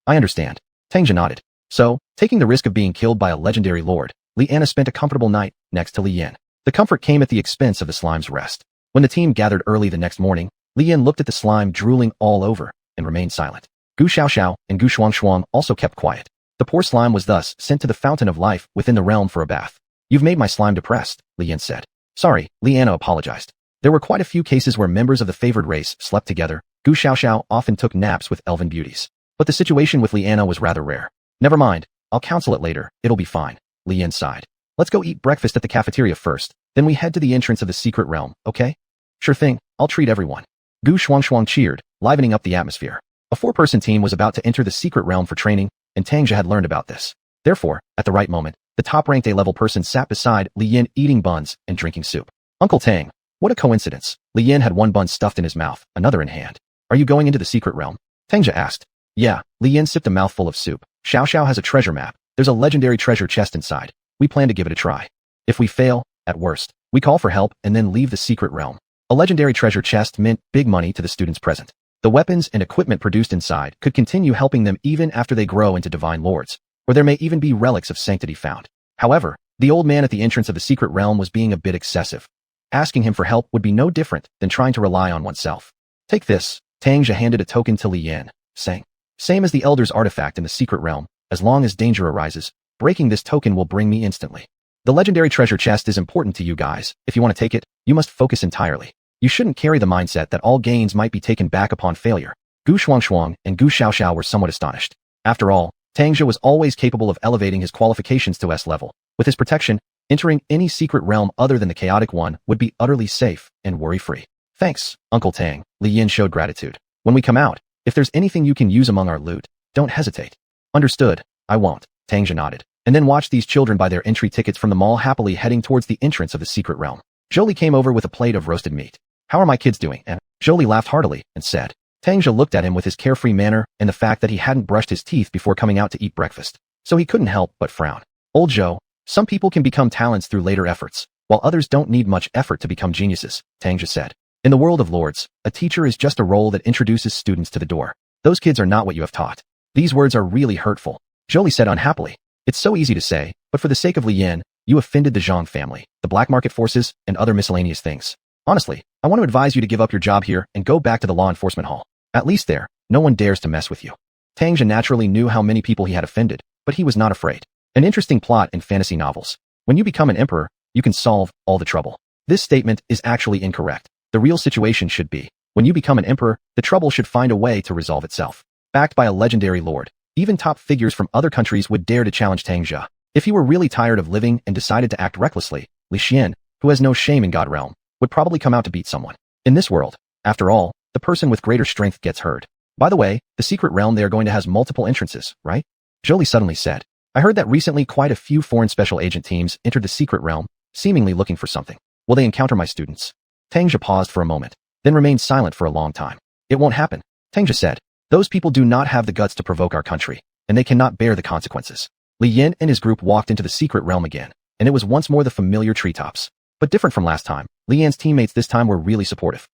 [SPEAKER 1] I understand. Tangja nodded. So, taking the risk of being killed by a legendary lord, Liana spent a comfortable night next to Li Yin. The comfort came at the expense of the slime's rest. When the team gathered early the next morning, Li Yin looked at the slime drooling all over and remained silent. Gu Xiaoxiao and Gu Xuanhuan also kept quiet. The poor slime was thus sent to the fountain of life within the realm for a bath. You've made my slime depressed, Li Yin said. Sorry, Liana apologized. There were quite a few cases where members of the favored race slept together. Gu Xiaoxiao often took naps with elven beauties. But the situation with Liana was rather rare. Never mind, I'll counsel it later, it'll be fine, Li Yin sighed. Let's go eat breakfast at the cafeteria first, then we head to the entrance of the secret realm, okay? Sure thing, I'll treat everyone. Gu Xuanhuan cheered, livening up the atmosphere. A 4-person team was about to enter the secret realm for training, and Tangja had learned about this. Therefore, at the right moment, the top-ranked A-level person sat beside Li Yin eating buns and drinking soup. Uncle Tang, what a coincidence. Li Yin had one bun stuffed in his mouth, another in hand. Are you going into the secret realm? Tangja asked. Yeah, Li Yin sipped a mouthful of soup. Xiao Xiao has a treasure map. There's a legendary treasure chest inside. We plan to give it a try. If we fail, at worst, we call for help and then leave the secret realm. A legendary treasure chest meant big money to the students present. The weapons and equipment produced inside could continue helping them even after they grow into divine lords, or there may even be relics of sanctity found. However, the old man at the entrance of the secret realm was being a bit excessive. Asking him for help would be no different than trying to rely on oneself. Take this. Tangja handed a token to Li Yin, saying, same as the Elder's artifact in the secret realm, as long as danger arises, breaking this token will bring me instantly. The legendary treasure chest is important to you guys. If you want to take it, you must focus entirely. You shouldn't carry the mindset that all gains might be taken back upon failure. Gu Xuanhuan and Gu Xiaoxiao were somewhat astonished. After all, Tangja was always capable of elevating his qualifications to S level. With his protection, entering any secret realm other than the chaotic one would be utterly safe and worry-free. Thanks, Uncle Tang, Li Yin showed gratitude. When we come out, if there's anything you can use among our loot, don't hesitate. Understood, I won't, Tangja nodded, and then watched these children buy their entry tickets from the mall happily heading towards the entrance of the secret realm. Jolie came over with a plate of roasted meat. How are my kids doing? And Jolie laughed heartily and said. Tangja looked at him with his carefree manner and the fact that he hadn't brushed his teeth before coming out to eat breakfast, so he couldn't help but frown. Old Joe, some people can become talents through later efforts, while others don't need much effort to become geniuses, Tangja said. In the world of lords, a teacher is just a role that introduces students to the door. Those kids are not what you have taught. These words are really hurtful, Jolie said unhappily. It's so easy to say, but for the sake of Li Yin, you offended the Zhang family, the black market forces, and other miscellaneous things. Honestly, I want to advise you to give up your job here and go back to the law enforcement hall. At least there, no one dares to mess with you. Tangja naturally knew how many people he had offended, but he was not afraid. An interesting plot in fantasy novels. When you become an emperor, you can solve all the trouble. This statement is actually incorrect. The real situation should be, when you become an emperor, the trouble should find a way to resolve itself. Backed by a legendary lord, even top figures from other countries would dare to challenge Tangja. If he were really tired of living and decided to act recklessly, Li Xian, who has no shame in God realm, would probably come out to beat someone. In this world, after all, the person with greater strength gets heard. By the way, the secret realm they are going to has multiple entrances, right? Jolie suddenly said. I heard that recently quite a few foreign special agent teams entered the secret realm, seemingly looking for something. Will they encounter my students? Tangja paused for a moment, then remained silent for a long time. It won't happen, Tangja said. Those people do not have the guts to provoke our country, and they cannot bear the consequences. Li Yin and his group walked into the secret realm again, and it was once more the familiar treetops. But different from last time, Li Yan's teammates this time were really supportive.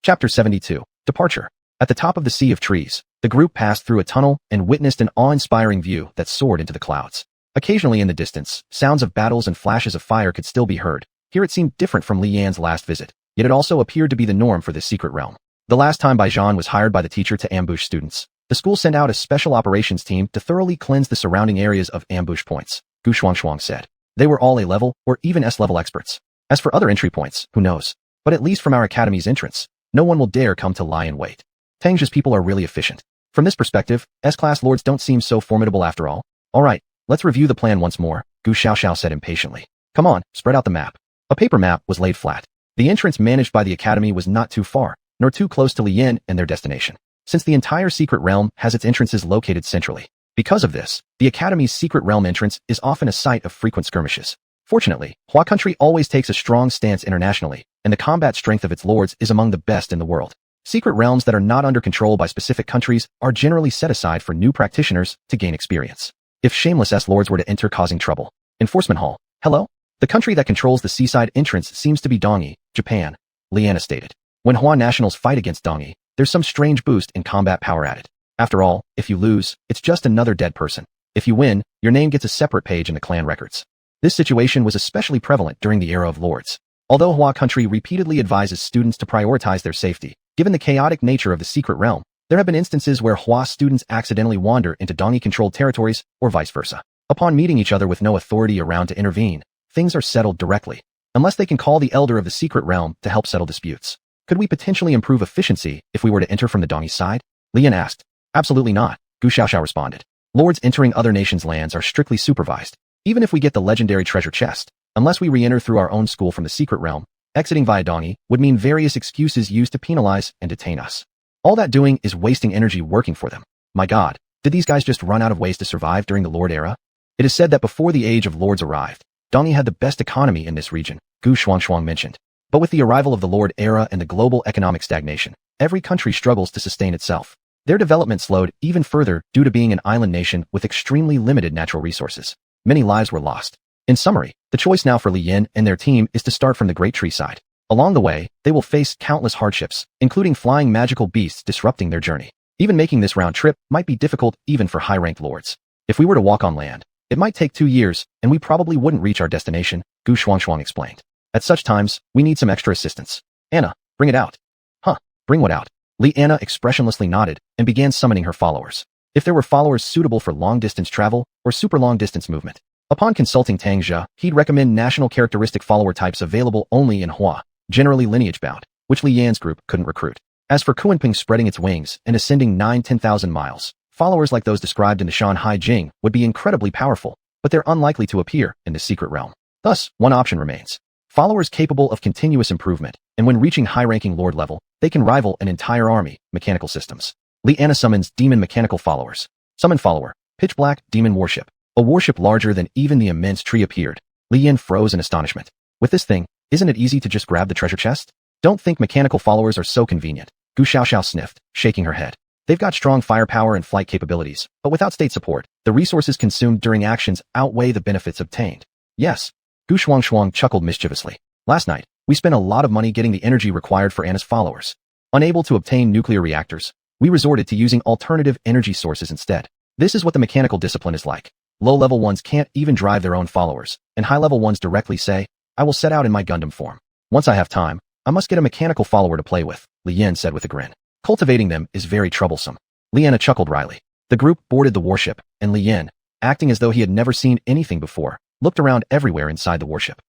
[SPEAKER 1] Chapter 72. Departure. At the top of the sea of trees, the group passed through a tunnel and witnessed an awe-inspiring view that soared into the clouds. Occasionally in the distance, sounds of battles and flashes of fire could still be heard. Here it seemed different from Li Yan's last visit, yet it also appeared to be the norm for this secret realm. The last time Baijan was hired by the teacher to ambush students, the school sent out a special operations team to thoroughly cleanse the surrounding areas of ambush points, Gu Xuanhuan said. They were all A-level or even S-level experts. As for other entry points, who knows? But at least from our academy's entrance, no one will dare come to lie in wait. Tangja's people are really efficient. From this perspective, S-class lords don't seem so formidable after all. Alright, let's review the plan once more, Gu Xiaoxiao said impatiently. Come on, spread out the map. A paper map was laid flat. The entrance managed by the academy was not too far, nor too close to Li Yin and their destination, since the entire secret realm has its entrances located centrally. Because of this, the academy's secret realm entrance is often a site of frequent skirmishes. Fortunately, Hua country always takes a strong stance internationally, and the combat strength of its lords is among the best in the world. Secret realms that are not under control by specific countries are generally set aside for new practitioners to gain experience. If shameless S-lords were to enter causing trouble. Enforcement Hall. Hello? The country that controls the seaside entrance seems to be Dongyi, Japan, Liana stated. When Hua nationals fight against Dongyi, there's some strange boost in combat power added. After all, if you lose, it's just another dead person. If you win, your name gets a separate page in the clan records. This situation was especially prevalent during the era of lords. Although Hua country repeatedly advises students to prioritize their safety, given the chaotic nature of the secret realm, there have been instances where Hua students accidentally wander into Dongi-controlled territories, or vice versa. Upon meeting each other with no authority around to intervene, things are settled directly, unless they can call the elder of the secret realm to help settle disputes. Could we potentially improve efficiency if we were to enter from the Dongi side? Lian asked. Absolutely not, Gu Xiaoxiao responded. Lords entering other nations' lands are strictly supervised, even if we get the legendary treasure chest. Unless we re-enter through our own school from the secret realm, exiting via Dongi would mean various excuses used to penalize and detain us. All that doing is wasting energy working for them. My god, did these guys just run out of ways to survive during the Lord era? It is said that before the age of lords arrived, Dongi had the best economy in this region, Gu Xuanhuan mentioned. But with the arrival of the Lord era and the global economic stagnation, every country struggles to sustain itself. Their development slowed even further due to being an island nation with extremely limited natural resources. Many lives were lost. In summary, the choice now for Li Yin and their team is to start from the Great Tree side. Along the way, they will face countless hardships, including flying magical beasts disrupting their journey. Even making this round trip might be difficult even for high-ranked lords. If we were to walk on land, it might take 2 years, and we probably wouldn't reach our destination, Gu Xuanhuan explained. At such times, we need some extra assistance. Anna, bring it out. Huh, bring what out? Anna expressionlessly nodded and began summoning her followers. If there were followers suitable for long-distance travel or super long-distance movement. Upon consulting Tang Jia, he'd recommend national characteristic follower types available only in Hua, generally lineage-bound, which Li Yan's group couldn't recruit. As for Kuanping spreading its wings and ascending 9-10,000 miles, followers like those described in the Shanhai Jing would be incredibly powerful, but they're unlikely to appear in the secret realm. Thus, one option remains. Followers capable of continuous improvement, and when reaching high-ranking lord level, they can rival an entire army, mechanical systems. Anna summons demon mechanical followers. Summon follower, pitch black, demon warship. A warship larger than even the immense tree appeared. Li Yin froze in astonishment. With this thing, isn't it easy to just grab the treasure chest? Don't think mechanical followers are so convenient. Gu Xiaoxiao sniffed, shaking her head. They've got strong firepower and flight capabilities, but without state support, the resources consumed during actions outweigh the benefits obtained. Yes. Gu Xuanhuan chuckled mischievously. Last night, we spent a lot of money getting the energy required for Anna's followers. Unable to obtain nuclear reactors, we resorted to using alternative energy sources instead. This is what the mechanical discipline is like. Low-level ones can't even drive their own followers, and high-level ones directly say, I will set out in my Gundam form. Once I have time, I must get a mechanical follower to play with, Li Yin said with a grin. Cultivating them is very troublesome. Liana chuckled wryly. The group boarded the warship, and Li Yin, acting as though he had never seen anything before, looked around everywhere inside the warship.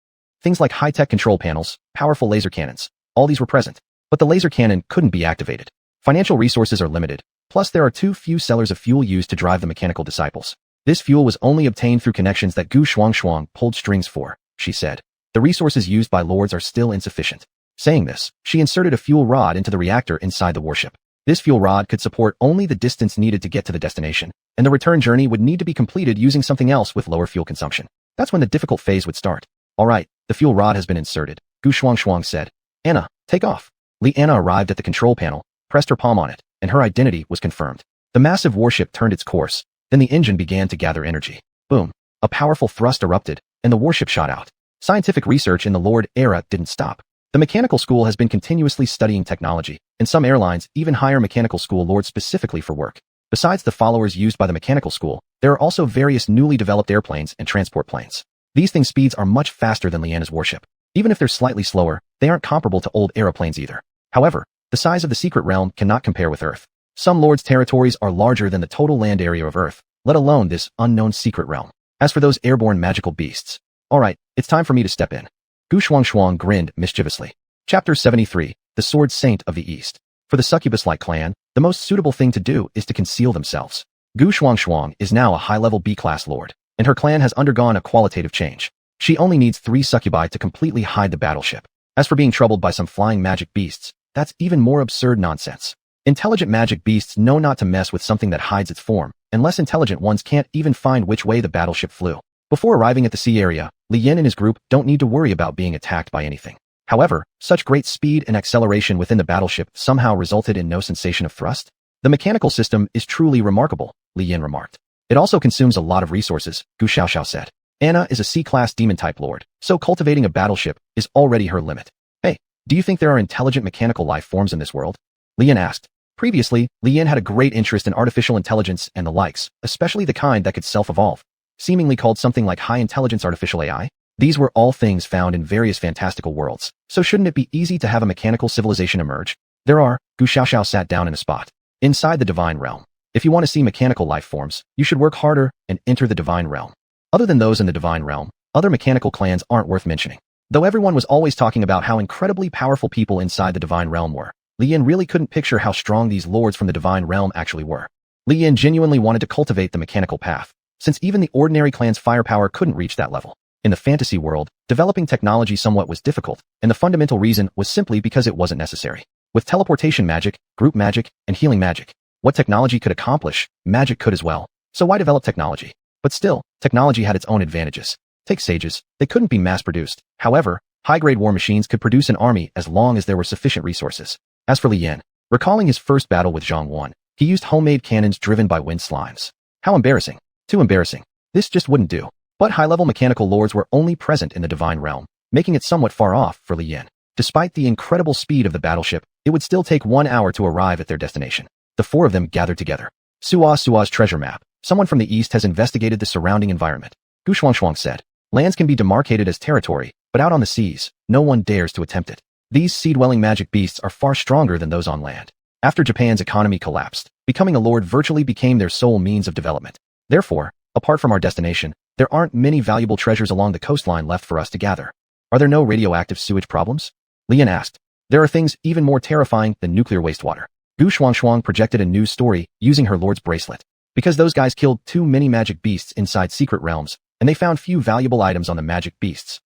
[SPEAKER 1] Things like high-tech control panels, powerful laser cannons, all these were present, but the laser cannon couldn't be activated. Financial resources are limited, plus there are too few sellers of fuel used to drive the mechanical disciples. This fuel was only obtained through connections that Gu Xuanhuan pulled strings for, she said. The resources used by lords are still insufficient. Saying this, she inserted a fuel rod into the reactor inside the warship. This fuel rod could support only the distance needed to get to the destination, and the return journey would need to be completed using something else with lower fuel consumption. That's when the difficult phase would start. All right, the fuel rod has been inserted, Gu Xuanhuan said. Anna, take off. Anna arrived at the control panel, pressed her palm on it, and her identity was confirmed. The massive warship turned its course. Then the engine began to gather energy. Boom. A powerful thrust erupted, and the warship shot out. Scientific research in the Lord era didn't stop. The mechanical school has been continuously studying technology, and some airlines even hire mechanical school lords specifically for work. Besides the followers used by the mechanical school, there are also various newly developed airplanes and transport planes. These things' speeds are much faster than Liana's warship. Even if they're slightly slower, they aren't comparable to old aeroplanes either. However, the size of the secret realm cannot compare with Earth. Some lords' territories are larger than the total land area of Earth, let alone this unknown secret realm. As for those airborne magical beasts, alright, it's time for me to step in. Gu Xuanhuan grinned mischievously. Chapter 73, The Sword Saint of the East. For the succubus-like clan, the most suitable thing to do is to conceal themselves. Gu Xuanhuan is now a high-level B-class lord, and her clan has undergone a qualitative change. She only needs 3 succubi to completely hide the battleship. As for being troubled by some flying magic beasts, that's even more absurd nonsense. Intelligent magic beasts know not to mess with something that hides its form, and less intelligent ones can't even find which way the battleship flew. Before arriving at the sea area, Li Yin and his group don't need to worry about being attacked by anything. However, such great speed and acceleration within the battleship somehow resulted in no sensation of thrust. The mechanical system is truly remarkable, Li Yin remarked. It also consumes a lot of resources, Gu Xiaoxiao said. Anna is a C-class demon-type lord, so cultivating a battleship is already her limit. Hey, do you think there are intelligent mechanical life forms in this world? Li Yin asked. Previously, Li Yan had a great interest in artificial intelligence and the likes, especially the kind that could self-evolve, seemingly called something like high-intelligence artificial AI. These were all things found in various fantastical worlds, so shouldn't it be easy to have a mechanical civilization emerge? There are. Gu Xiaoxiao sat down in a spot. Inside the divine realm. If you want to see mechanical life forms, you should work harder and enter the divine realm. Other than those in the divine realm, other mechanical clans aren't worth mentioning. Though everyone was always talking about how incredibly powerful people inside the divine realm were, Li Yan really couldn't picture how strong these lords from the divine realm actually were. Li Yan genuinely wanted to cultivate the mechanical path, since even the ordinary clan's firepower couldn't reach that level. In the fantasy world, developing technology somewhat was difficult, and the fundamental reason was simply because it wasn't necessary. With teleportation magic, group magic, and healing magic, what technology could accomplish, magic could as well. So why develop technology? But still, technology had its own advantages. Take sages, they couldn't be mass-produced. However, high-grade war machines could produce an army as long as there were sufficient resources. As for Li Yan, recalling his first battle with Xuanhuan, he used homemade cannons driven by wind slimes. How embarrassing. Too embarrassing. This just wouldn't do. But high-level mechanical lords were only present in the divine realm, making it somewhat far off for Li Yan. Despite the incredible speed of the battleship, it would still take 1 hour to arrive at their destination. The four of them gathered together. Sua's treasure map. Someone from the east has investigated the surrounding environment. Xuanhuan said. Lands can be demarcated as territory, but out on the seas, no one dares to attempt it. These sea-dwelling magic beasts are far stronger than those on land. After Japan's economy collapsed, becoming a lord virtually became their sole means of development. Therefore, apart from our destination, there aren't many valuable treasures along the coastline left for us to gather. Are there no radioactive sewage problems? Li Yan asked. There are things even more terrifying than nuclear wastewater. Xuanhuan projected a news story using her lord's bracelet. Because those guys killed too many magic beasts inside secret realms, and they found few valuable items on the magic beasts.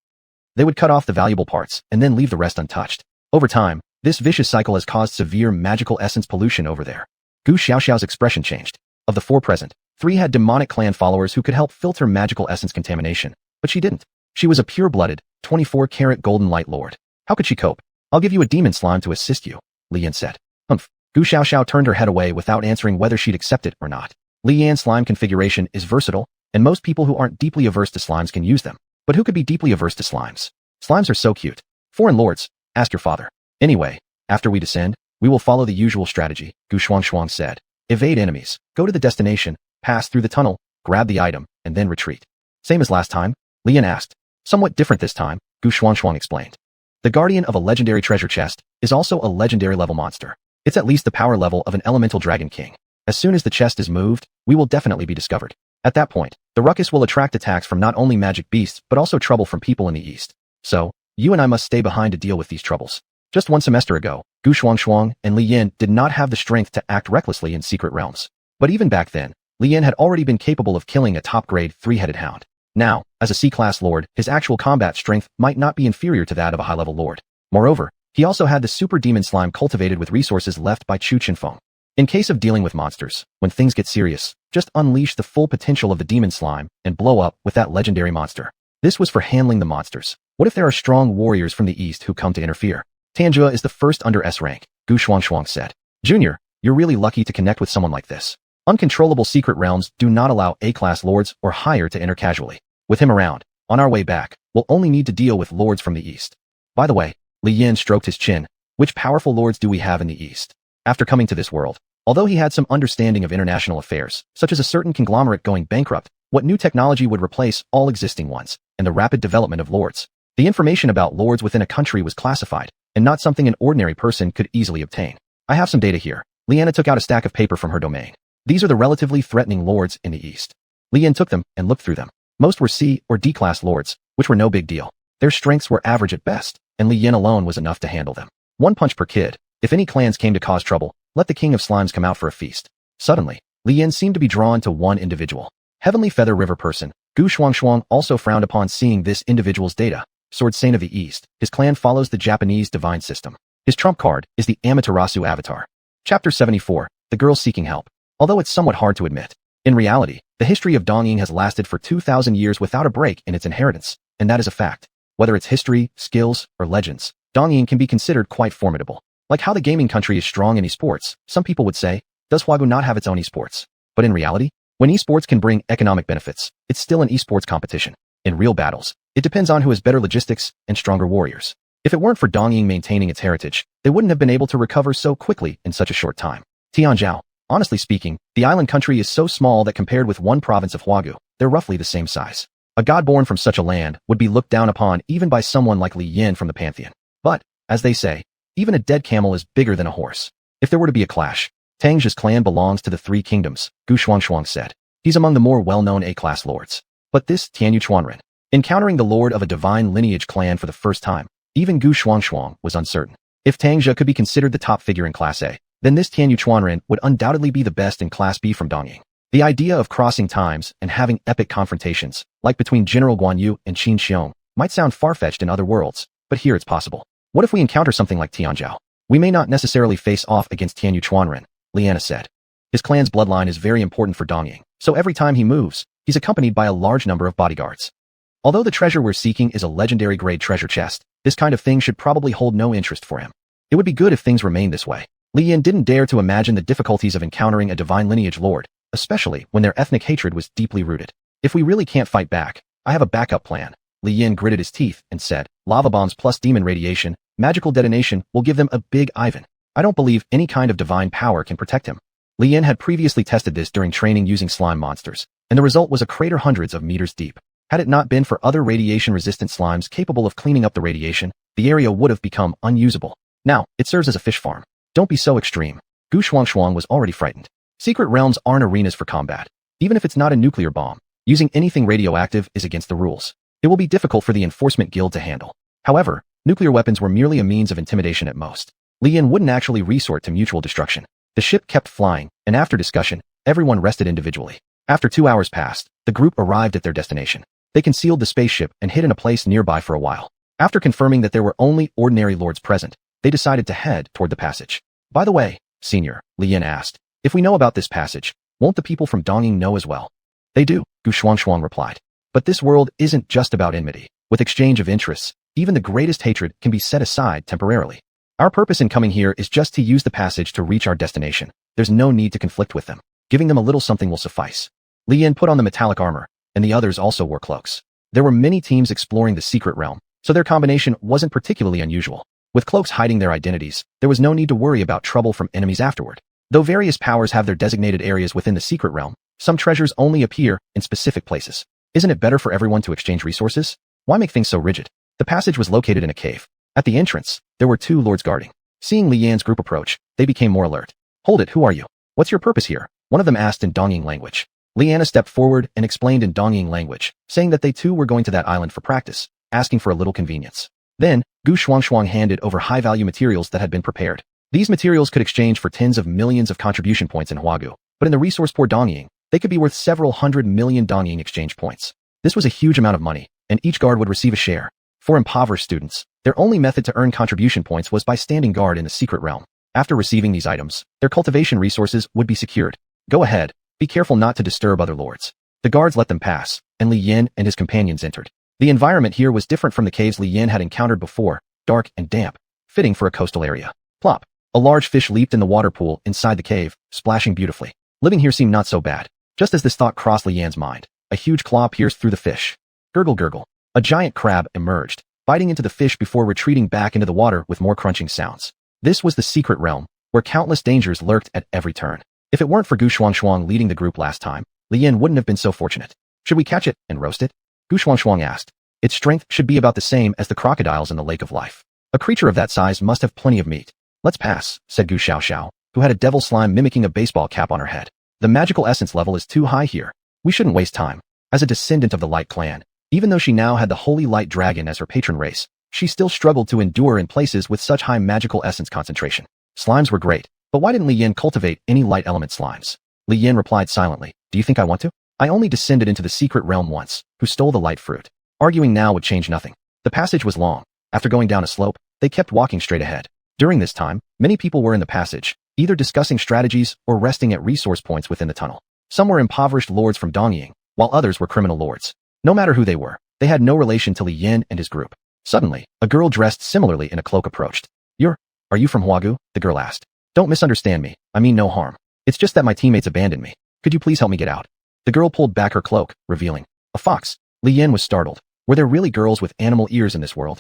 [SPEAKER 1] They would cut off the valuable parts and then leave the rest untouched. Over time, this vicious cycle has caused severe magical essence pollution over there. Gu Xiaoxiao's expression changed. Of the four present, 3 had demonic clan followers who could help filter magical essence contamination, but she didn't. She was a pure-blooded, 24-karat golden light lord. How could she cope? I'll give you a demon slime to assist you, Li Yan said. Humph. Gu Xiaoxiao turned her head away without answering whether she'd accept it or not. Li Yan's slime configuration is versatile, and most people who aren't deeply averse to slimes can use them. But who could be deeply averse to slimes? Slimes are so cute. Foreign lords, ask your father. Anyway, after we descend, we will follow the usual strategy, Gu Xuanhuan said. Evade enemies, go to the destination, pass through the tunnel, grab the item, and then retreat. Same as last time? Li Yan asked. Somewhat different this time, Gu Xuanhuan explained. The guardian of a legendary treasure chest is also a legendary level monster. It's at least the power level of an elemental dragon king. As soon as the chest is moved, we will definitely be discovered. At that point, the ruckus will attract attacks from not only magic beasts but also trouble from people in the east. So, you and I must stay behind to deal with these troubles. Just 1 semester ago, Gu Xuanhuan and Li Yan did not have the strength to act recklessly in secret realms. But even back then, Li Yan had already been capable of killing a top-grade 3-headed hound. Now, as a C-class lord, his actual combat strength might not be inferior to that of a high-level lord. Moreover, he also had the super demon slime cultivated with resources left by Chu Qinfeng. In case of dealing with monsters, when things get serious, just unleash the full potential of the demon slime and blow up with that legendary monster. This was for handling the monsters. What if there are strong warriors from the east who come to interfere? Tanjua is the first under S rank, Gu Xuanhuan said. Junior, you're really lucky to connect with someone like this. Uncontrollable secret realms do not allow A-class lords or higher to enter casually. With him around, on our way back, we'll only need to deal with lords from the east. By the way, Li Yan stroked his chin. Which powerful lords do we have in the east? After coming to this world, although he had some understanding of international affairs, such as a certain conglomerate going bankrupt, what new technology would replace all existing ones, and the rapid development of lords. The information about lords within a country was classified, and not something an ordinary person could easily obtain. I have some data here. Liana took out a stack of paper from her domain. These are the relatively threatening lords in the east. Li Yan took them and looked through them. Most were C or D class lords, which were no big deal. Their strengths were average at best, and Li Yan alone was enough to handle them. 1 punch per kid. If any clans came to cause trouble, let the king of slimes come out for a feast. Suddenly, Li Yan seemed to be drawn to one individual. Heavenly Feather River person. Gu Xuanhuan also frowned upon seeing this individual's data. Sword Saint of the East. His clan follows the Japanese divine system. His trump card is the Amaterasu avatar. Chapter 74. The girl seeking help. Although it's somewhat hard to admit, in reality, the history of Dongying has lasted for 2,000 years without a break in its inheritance, and that is a fact. Whether it's history, skills, or legends, Dongying can be considered quite formidable. Like how the gaming country is strong in esports, some people would say, does Huagu not have its own esports? But in reality, when esports can bring economic benefits, it's still an esports competition. In real battles, it depends on who has better logistics and stronger warriors. If it weren't for Dongying maintaining its heritage, they wouldn't have been able to recover so quickly in such a short time. Tianzhao. Honestly speaking, the island country is so small that compared with one province of Huagu, they're roughly the same size. A god born from such a land would be looked down upon even by someone like Li Yin from the pantheon. But, as they say, even a dead camel is bigger than a horse. If there were to be a clash, Tangzhe's clan belongs to the Three Kingdoms, xuanhuan said. He's among the more well-known A-class lords. But this xuanhuan, encountering the lord of a divine lineage clan for the first time, even xuanhuan was uncertain. If Tangzhe could be considered the top figure in Class A, then this xuanhuan would undoubtedly be the best in Class B from Dongying. The idea of crossing times and having epic confrontations, like between General Guan Yu and Qin Xiong, might sound far-fetched in other worlds, but here it's possible. What if we encounter something like Tianzhao? We may not necessarily face off against xuanhuan, Liana said. His clan's bloodline is very important for Dongying, so every time he moves, he's accompanied by a large number of bodyguards. Although the treasure we're seeking is a legendary grade treasure chest, this kind of thing should probably hold no interest for him. It would be good if things remained this way. Li Yin didn't dare to imagine the difficulties of encountering a divine lineage lord, especially when their ethnic hatred was deeply rooted. If we really can't fight back, I have a backup plan. Li Yin gritted his teeth and said, lava bombs plus demon radiation, magical detonation will give them a big Ivan. I don't believe any kind of divine power can protect him. Li Yin had previously tested this during training using slime monsters, and the result was a crater hundreds of meters deep. Had it not been for other radiation-resistant slimes capable of cleaning up the radiation, the area would have become unusable. Now, it serves as a fish farm. Don't be so extreme. Xuanhuan was already frightened. Secret realms aren't arenas for combat. Even if it's not a nuclear bomb, using anything radioactive is against the rules. It will be difficult for the Enforcement Guild to handle. However, nuclear weapons were merely a means of intimidation at most. Li Yin wouldn't actually resort to mutual destruction. The ship kept flying, and after discussion, everyone rested individually. After 2 hours passed, the group arrived at their destination. They concealed the spaceship and hid in a place nearby for a while. After confirming that there were only ordinary lords present, they decided to head toward the passage. By the way, Senior, Li Yin asked, if we know about this passage, won't the people from Dongying know as well? They do, xuanhuan replied. But this world isn't just about enmity. With exchange of interests, even the greatest hatred can be set aside temporarily. Our purpose in coming here is just to use the passage to reach our destination. There's no need to conflict with them. Giving them a little something will suffice. Li Yin put on the metallic armor, and the others also wore cloaks. There were many teams exploring the secret realm, so their combination wasn't particularly unusual. With cloaks hiding their identities, there was no need to worry about trouble from enemies afterward. Though various powers have their designated areas within the secret realm, some treasures only appear in specific places. Isn't it better for everyone to exchange resources? Why make things so rigid? The passage was located in a cave. At the entrance, there were 2 lords guarding. Seeing Li Yan's group approach, they became more alert. Hold it, who are you? What's your purpose here? One of them asked in Dongying language. Liana stepped forward and explained in Dongying language, saying that they too were going to that island for practice, asking for a little convenience. Then, xuanhuan handed over high-value materials that had been prepared. These materials could exchange for tens of millions of contribution points in Huagu, but in the resource-poor Dongying, they could be worth several hundred million Dongying exchange points. This was a huge amount of money, and each guard would receive a share. For impoverished students, their only method to earn contribution points was by standing guard in the secret realm. After receiving these items, their cultivation resources would be secured. Go ahead, be careful not to disturb other lords. The guards let them pass, and Li Yin and his companions entered. The environment here was different from the caves Li Yin had encountered before, dark and damp, fitting for a coastal area. Plop! A large fish leaped in the water pool inside the cave, splashing beautifully. Living here seemed not so bad. Just as this thought crossed Li Yan's mind, a huge claw pierced through the fish. Gurgle gurgle. A giant crab emerged, biting into the fish before retreating back into the water with more crunching sounds. This was the secret realm, where countless dangers lurked at every turn. If it weren't for xuanhuan leading the group last time, Li Yin wouldn't have been so fortunate. Should we catch it and roast it? xuanhuan asked. Its strength should be about the same as the crocodiles in the Lake of Life. A creature of that size must have plenty of meat. Let's pass, said Gu Xiaoxiao, who had a devil slime mimicking a baseball cap on her head. The magical essence level is too high here. We shouldn't waste time. As a descendant of the Light Clan, even though she now had the Holy Light Dragon as her patron race, she still struggled to endure in places with such high magical essence concentration. Slimes were great, but why didn't Li Yin cultivate any light element slimes? Li Yin replied silently, do you think I want to? I only descended into the secret realm once, who stole the light fruit. Arguing now would change nothing. The passage was long. After going down a slope, they kept walking straight ahead. During this time, many people were in the passage, either discussing strategies or resting at resource points within the tunnel. Some were impoverished lords from Dongying, while others were criminal lords. No matter who they were, they had no relation to Li Yin and his group. Suddenly, a girl dressed similarly in a cloak approached. Are you from Huagu? The girl asked. Don't misunderstand me, I mean no harm. It's just that my teammates abandoned me. Could you please help me get out? The girl pulled back her cloak, revealing a fox. Li Yin was startled. Were there really girls with animal ears in this world?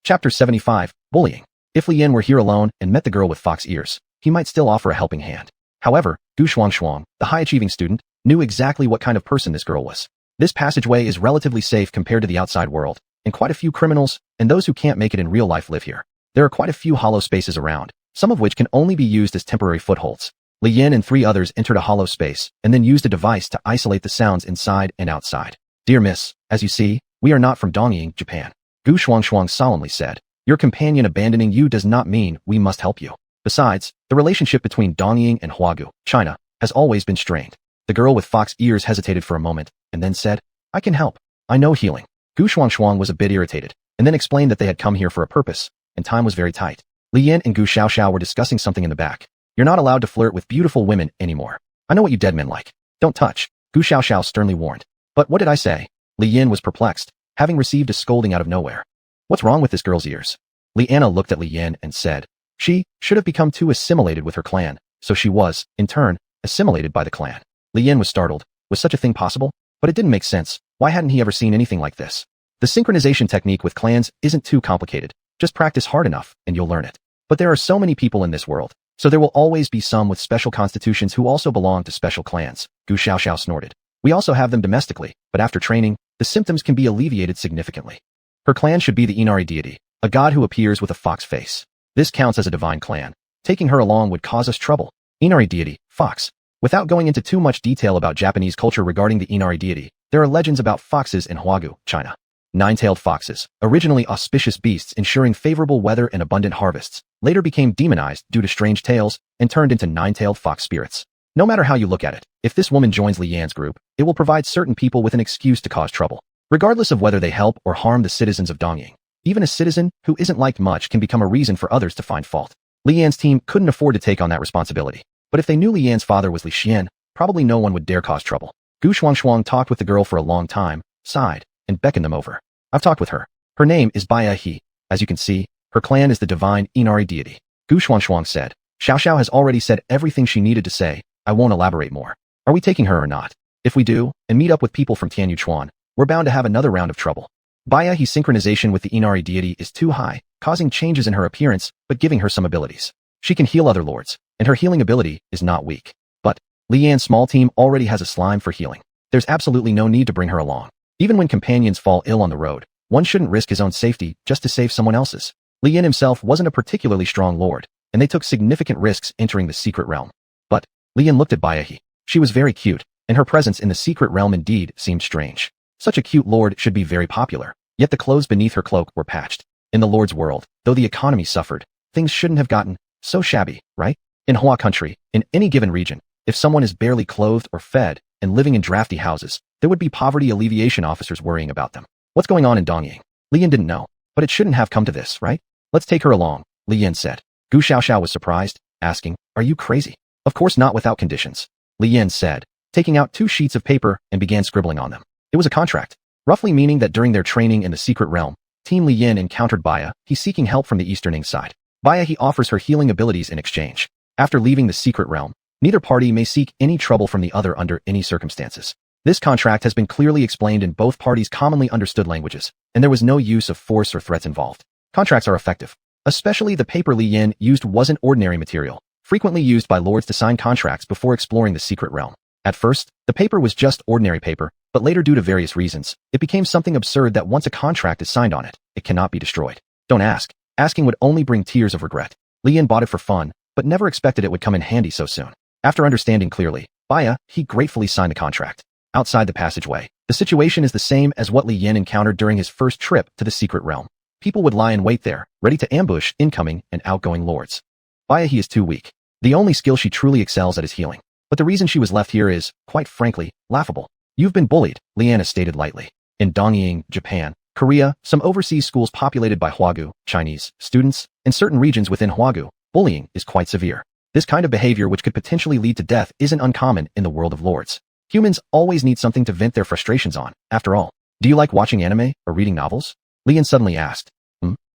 [SPEAKER 1] Chapter 75, Bullying. If Li Yin were here alone and met the girl with fox ears, he might still offer a helping hand. However, xuanhuan, the high-achieving student, knew exactly what kind of person this girl was. This passageway is relatively safe compared to the outside world, and quite a few criminals and those who can't make it in real life live here. There are quite a few hollow spaces around, some of which can only be used as temporary footholds. Li Yin and 3 others entered a hollow space and then used a device to isolate the sounds inside and outside. Dear Miss, as you see, we are not from Dongying, Japan. Gu Shuang solemnly said. Your companion abandoning you does not mean we must help you. Besides, the relationship between Dongying and Huagu, China, has always been strained. The girl with fox ears hesitated for a moment and then said, I can help. I know healing. Gu Shuang was a bit irritated and then explained that they had come here for a purpose, and time was very tight. Li Yin and Gu Xiaoxiao were discussing something in the back. You're not allowed to flirt with beautiful women anymore. I know what you dead men like. Don't touch, Gu Xiaoxiao sternly warned. But what did I say? Li Yin was perplexed, having received a scolding out of nowhere. What's wrong with this girl's ears? Li Anna looked at Li Yin and said, she should have become too assimilated with her clan, so she was, in turn, assimilated by the clan. Li Yin was startled. Was such a thing possible? But it didn't make sense. Why hadn't he ever seen anything like this? The synchronization technique with clans isn't too complicated. Just practice hard enough, and you'll learn it. But there are so many people in this world, so there will always be some with special constitutions who also belong to special clans, Gu Xiaoxiao snorted. We also have them domestically, but after training, the symptoms can be alleviated significantly. Her clan should be the Inari deity, a god who appears with a fox face. This counts as a divine clan. Taking her along would cause us trouble. Inari deity, fox. Without going into too much detail about Japanese culture regarding the Inari deity, there are legends about foxes in Huagu, China. Nine-tailed foxes, originally auspicious beasts ensuring favorable weather and abundant harvests, later became demonized due to strange tales and turned into nine-tailed fox spirits. No matter how you look at it, if this woman joins Li Yan's group, it will provide certain people with an excuse to cause trouble, regardless of whether they help or harm the citizens of Dongying. Even a citizen who isn't liked much can become a reason for others to find fault. Li Yan's team couldn't afford to take on that responsibility, but if they knew Li Yan's father was Li Xian, probably no one would dare cause trouble. Gu Shuang talked with the girl for a long time, sighed, and beckoned them over. I've talked with her. Her name is Baya He. As you can see, her clan is the divine Inari deity. Gu Shuang said. Xiao has already said everything she needed to say. I won't elaborate more. Are we taking her or not? If we do, and meet up with people from Tianyuchuan, we're bound to have another round of trouble. Baya He's synchronization with the Inari deity is too high, causing changes in her appearance, but giving her some abilities. She can heal other lords, and her healing ability is not weak. But Li Yan's small team already has a slime for healing. There's absolutely no need to bring her along. Even when companions fall ill on the road, one shouldn't risk his own safety just to save someone else's. Li Yan himself wasn't a particularly strong lord, and they took significant risks entering the secret realm. But Li Yan looked at Baya He. She was very cute, and her presence in the secret realm indeed seemed strange. Such a cute lord should be very popular, yet the clothes beneath her cloak were patched. In the lord's world, though the economy suffered, things shouldn't have gotten so shabby, right? In Hua country, in any given region, if someone is barely clothed or fed and living in drafty houses, there would be poverty alleviation officers worrying about them. What's going on in Dongying? Li Yan didn't know, but it shouldn't have come to this, right? Let's take her along, Li Yan said. Gu Xiaoxiao was surprised, asking, are you crazy? Of course not without conditions, Li Yan said, taking out 2 sheets of paper and began scribbling on them. It was a contract, roughly meaning that during their training in the secret realm, Team Li Yan encountered Baya He seeking help from the eastern side. Baya He offers her healing abilities in exchange. After leaving the secret realm, neither party may seek any trouble from the other under any circumstances. This contract has been clearly explained in both parties' commonly understood languages, and there was no use of force or threats involved. Contracts are effective. Especially the paper Li Yan used wasn't ordinary material, frequently used by lords to sign contracts before exploring the secret realm. At first, the paper was just ordinary paper, but later due to various reasons, it became something absurd that once a contract is signed on it, it cannot be destroyed. Don't ask. Asking would only bring tears of regret. Li Yan bought it for fun, but never expected it would come in handy so soon. After understanding clearly, Baya He gratefully signed the contract. Outside the passageway, the situation is the same as what Li Yan encountered during his first trip to the secret realm. People would lie in wait there, ready to ambush incoming and outgoing lords. Baya He is too weak. The only skill she truly excels at is healing. But the reason she was left here is, quite frankly, laughable. You've been bullied, Li Yan stated lightly. In Dongying, Japan, Korea, some overseas schools populated by Huagu, Chinese, students, and certain regions within Huagu, bullying is quite severe. This kind of behavior which could potentially lead to death isn't uncommon in the world of lords. Humans always need something to vent their frustrations on, after all. Do you like watching anime or reading novels? Li Yan suddenly asked.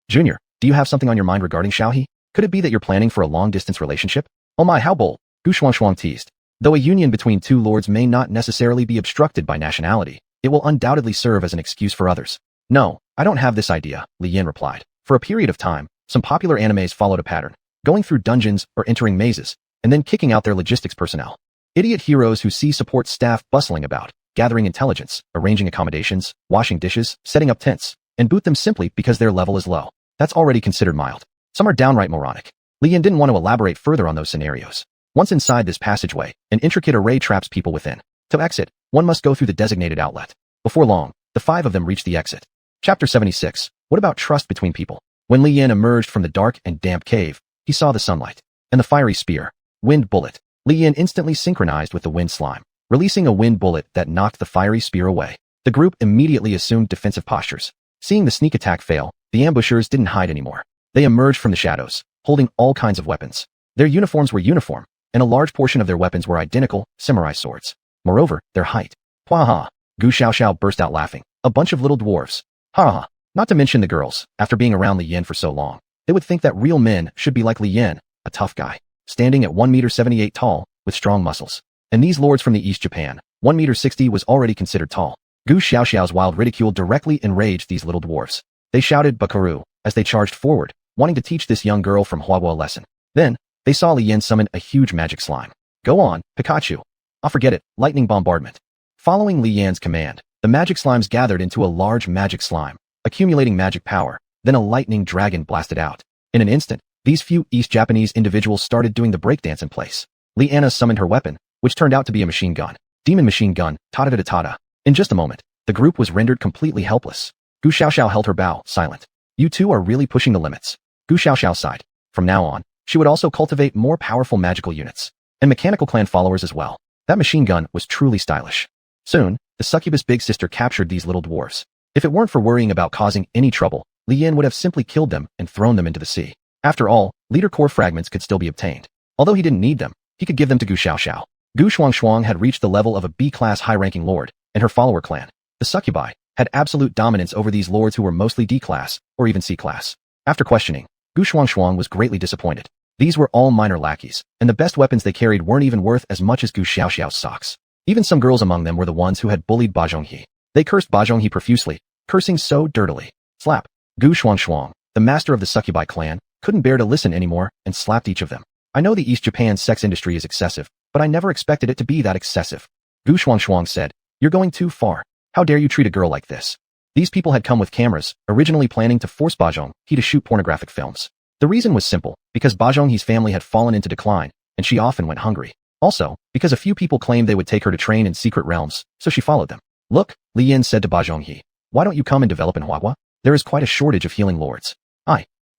[SPEAKER 1] Junior, do you have something on your mind regarding Xiaohe? Could it be that you're planning for a long-distance relationship? Oh my, how bold, Gu Shuang teased. Though a union between 2 lords may not necessarily be obstructed by nationality, it will undoubtedly serve as an excuse for others. No, I don't have this idea, Li Yan replied. For a period of time, some popular animes followed a pattern, going through dungeons or entering mazes, and then kicking out their logistics personnel. Idiot heroes who see support staff bustling about, gathering intelligence, arranging accommodations, washing dishes, setting up tents, and boot them simply because their level is low. That's already considered mild. Some are downright moronic. Li Yan didn't want to elaborate further on those scenarios. Once inside this passageway, an intricate array traps people within. To exit, one must go through the designated outlet. Before long, the 5 of them reach the exit. Chapter 76. What about trust between people? When Li Yan emerged from the dark and damp cave, he saw the sunlight and the fiery spear. Wind bullet. Li Yan instantly synchronized with the wind slime, releasing a wind bullet that knocked the fiery spear away. The group immediately assumed defensive postures. Seeing the sneak attack fail, the ambushers didn't hide anymore. They emerged from the shadows, holding all kinds of weapons. Their uniforms were uniform, and a large portion of their weapons were identical, samurai swords. Moreover, their height. Ha! Gu Xiaoxiao burst out laughing. A bunch of little dwarves. Ha! Not to mention the girls, after being around Li Yan for so long. They would think that real men should be like Li Yan, a tough guy, standing at 1.78 meters tall, with strong muscles. And these lords from the East Japan, 1.60 meters was already considered tall. Gu Xiaoxiao's wild ridicule directly enraged these little dwarves. They shouted Bakaru as they charged forward, wanting to teach this young girl from Huahua a lesson. Then, they saw Li Yan summon a huge magic slime. Go on, Pikachu. Forget it, lightning bombardment. Following Li Yan's command, the magic slimes gathered into a large magic slime, accumulating magic power. Then a lightning dragon blasted out. In an instant, these few East Japanese individuals started doing the breakdance in place. Li Anna summoned her weapon, which turned out to be a machine gun. Demon machine gun, ta-da-da-da-da. In just a moment, the group was rendered completely helpless. Gu Xiaoxiao held her bow, silent. You two are really pushing the limits. Gu Xiaoxiao sighed. From now on, she would also cultivate more powerful magical units, and mechanical clan followers as well. That machine gun was truly stylish. Soon, the succubus big sister captured these little dwarves. If it weren't for worrying about causing any trouble, Li Yan would have simply killed them and thrown them into the sea. After all, leader core fragments could still be obtained. Although he didn't need them, he could give them to Gu Xiaoxiao. Gu Xuanhuan had reached the level of a B-class high-ranking lord, and her follower clan, the succubi, had absolute dominance over these lords who were mostly D-class, or even C-class. After questioning, Gu Xuanhuan was greatly disappointed. These were all minor lackeys, and the best weapons they carried weren't even worth as much as Gu Xiaoxiao's socks. Even some girls among them were the ones who had bullied Ba Zhonghe. They cursed Ba Zhonghe profusely, cursing so dirtily. Slap. Gu Xuanhuan, the master of the succubi clan, couldn't bear to listen anymore and slapped each of them. I know the East Japan sex industry is excessive, but I never expected it to be that excessive. Gu Xuanhuan said, You're going too far. How dare you treat a girl like this? These people had come with cameras, originally planning to force Ba Zhonghe to shoot pornographic films. The reason was simple, because Ba Zhonghe's family had fallen into decline, and she often went hungry. Also, because a few people claimed they would take her to train in secret realms, so she followed them. Look, Li Yan said to Ba Zhonghe, why don't you come and develop in Huahua? There is quite a shortage of healing lords.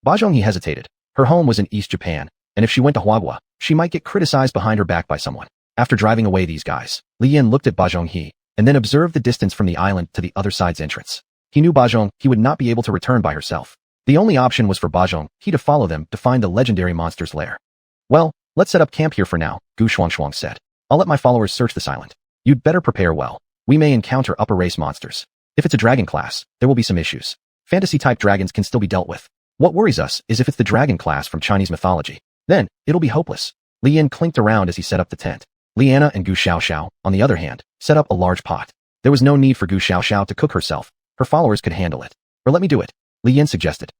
[SPEAKER 1] Ba Zhonghe hesitated. Her home was in East Japan, and if she went to Huahua, she might get criticized behind her back by someone. After driving away these guys, Li Yan looked at Ba Zhonghe, and then observed the distance from the island to the other side's entrance. He knew Ba Zhonghe would not be able to return by herself. The only option was for Ba Zhonghe to follow them to find the legendary monster's lair. Well, let's set up camp here for now, Gu Xuanhuan said. I'll let my followers search this island. You'd better prepare well. We may encounter upper race monsters. If it's a dragon class, there will be some issues. Fantasy-type dragons can still be dealt with. What worries us is if it's the dragon class from Chinese mythology. Then, it'll be hopeless. Li Yan clinked around as he set up the tent. Li Anna and Gu Xiaoxiao, on the other hand, set up a large pot. There was no need for Gu Xiaoxiao to cook herself. Her followers could handle it. Or let me do it, Li Yan suggested.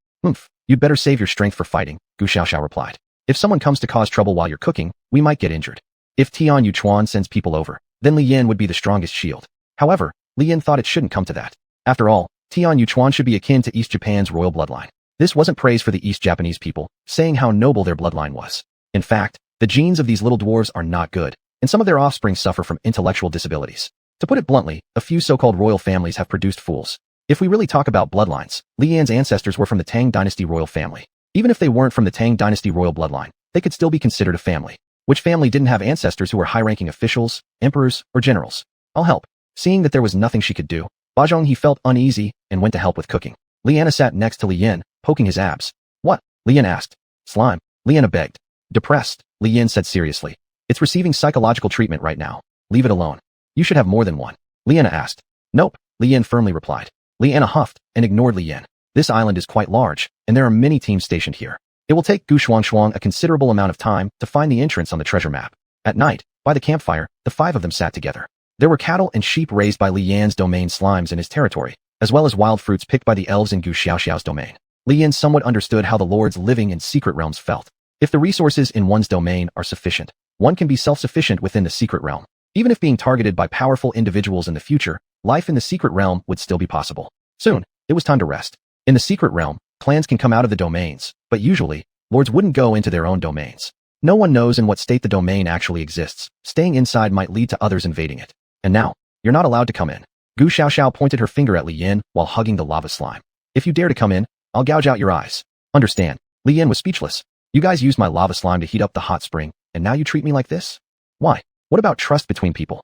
[SPEAKER 1] You'd better save your strength for fighting, Gu Xiaoxiao replied. If someone comes to cause trouble while you're cooking, we might get injured. If Tian Yuchuan sends people over, then Li Yan would be the strongest shield. However, Li Yan thought it shouldn't come to that. After all, Tian Yuchuan should be akin to East Japan's royal bloodline. This wasn't praise for the East Japanese people, saying how noble their bloodline was. In fact, the genes of these little dwarves are not good, and some of their offspring suffer from intellectual disabilities. To put it bluntly, a few so-called royal families have produced fools. If we really talk about bloodlines, Li Yan's ancestors were from the Tang Dynasty royal family. Even if they weren't from the Tang Dynasty royal bloodline, they could still be considered a family. Which family didn't have ancestors who were high-ranking officials, emperors, or generals? I'll help. Seeing that there was nothing she could do, Ba Zhonghe felt uneasy and went to help with cooking. Li Anna sat next to Li Yan, poking his abs. What? Li Yan asked. Slime. Li Anna begged. Depressed, Li Yan said seriously. It's receiving psychological treatment right now. Leave it alone. You should have more than one. Li Anna asked. Nope, Li Yan firmly replied. Li Anna huffed and ignored Li Yan. This island is quite large, and there are many teams stationed here. It will take Gu Xuanhuan a considerable amount of time to find the entrance on the treasure map. At night, by the campfire, the 5 of them sat together. There were cattle and sheep raised by Li Yan's domain slimes in his territory, as well as wild fruits picked by the elves in Gu Xiaoxiao's domain. Li Yan somewhat understood how the lords living in secret realms felt. If the resources in one's domain are sufficient, one can be self-sufficient within the secret realm. Even if being targeted by powerful individuals in the future, life in the secret realm would still be possible. Soon, it was time to rest. In the secret realm, clans can come out of the domains, but usually, lords wouldn't go into their own domains. No one knows in what state the domain actually exists. Staying inside might lead to others invading it. And now, you're not allowed to come in. Gu Xiaoxiao pointed her finger at Li Yin while hugging the lava slime. If you dare to come in, I'll gouge out your eyes. Understand. Li Yin was speechless. You guys used my lava slime to heat up the hot spring, and now you treat me like this? Why? What about trust between people?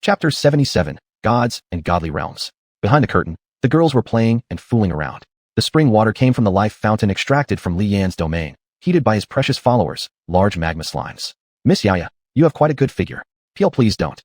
[SPEAKER 1] Chapter 77, Gods and Godly Realms. Behind the curtain, the girls were playing and fooling around. The spring water came from the life fountain extracted from Li Yan's domain, heated by his precious followers, large magma slimes. Miss Yaya, you have quite a good figure. Peel, please don't.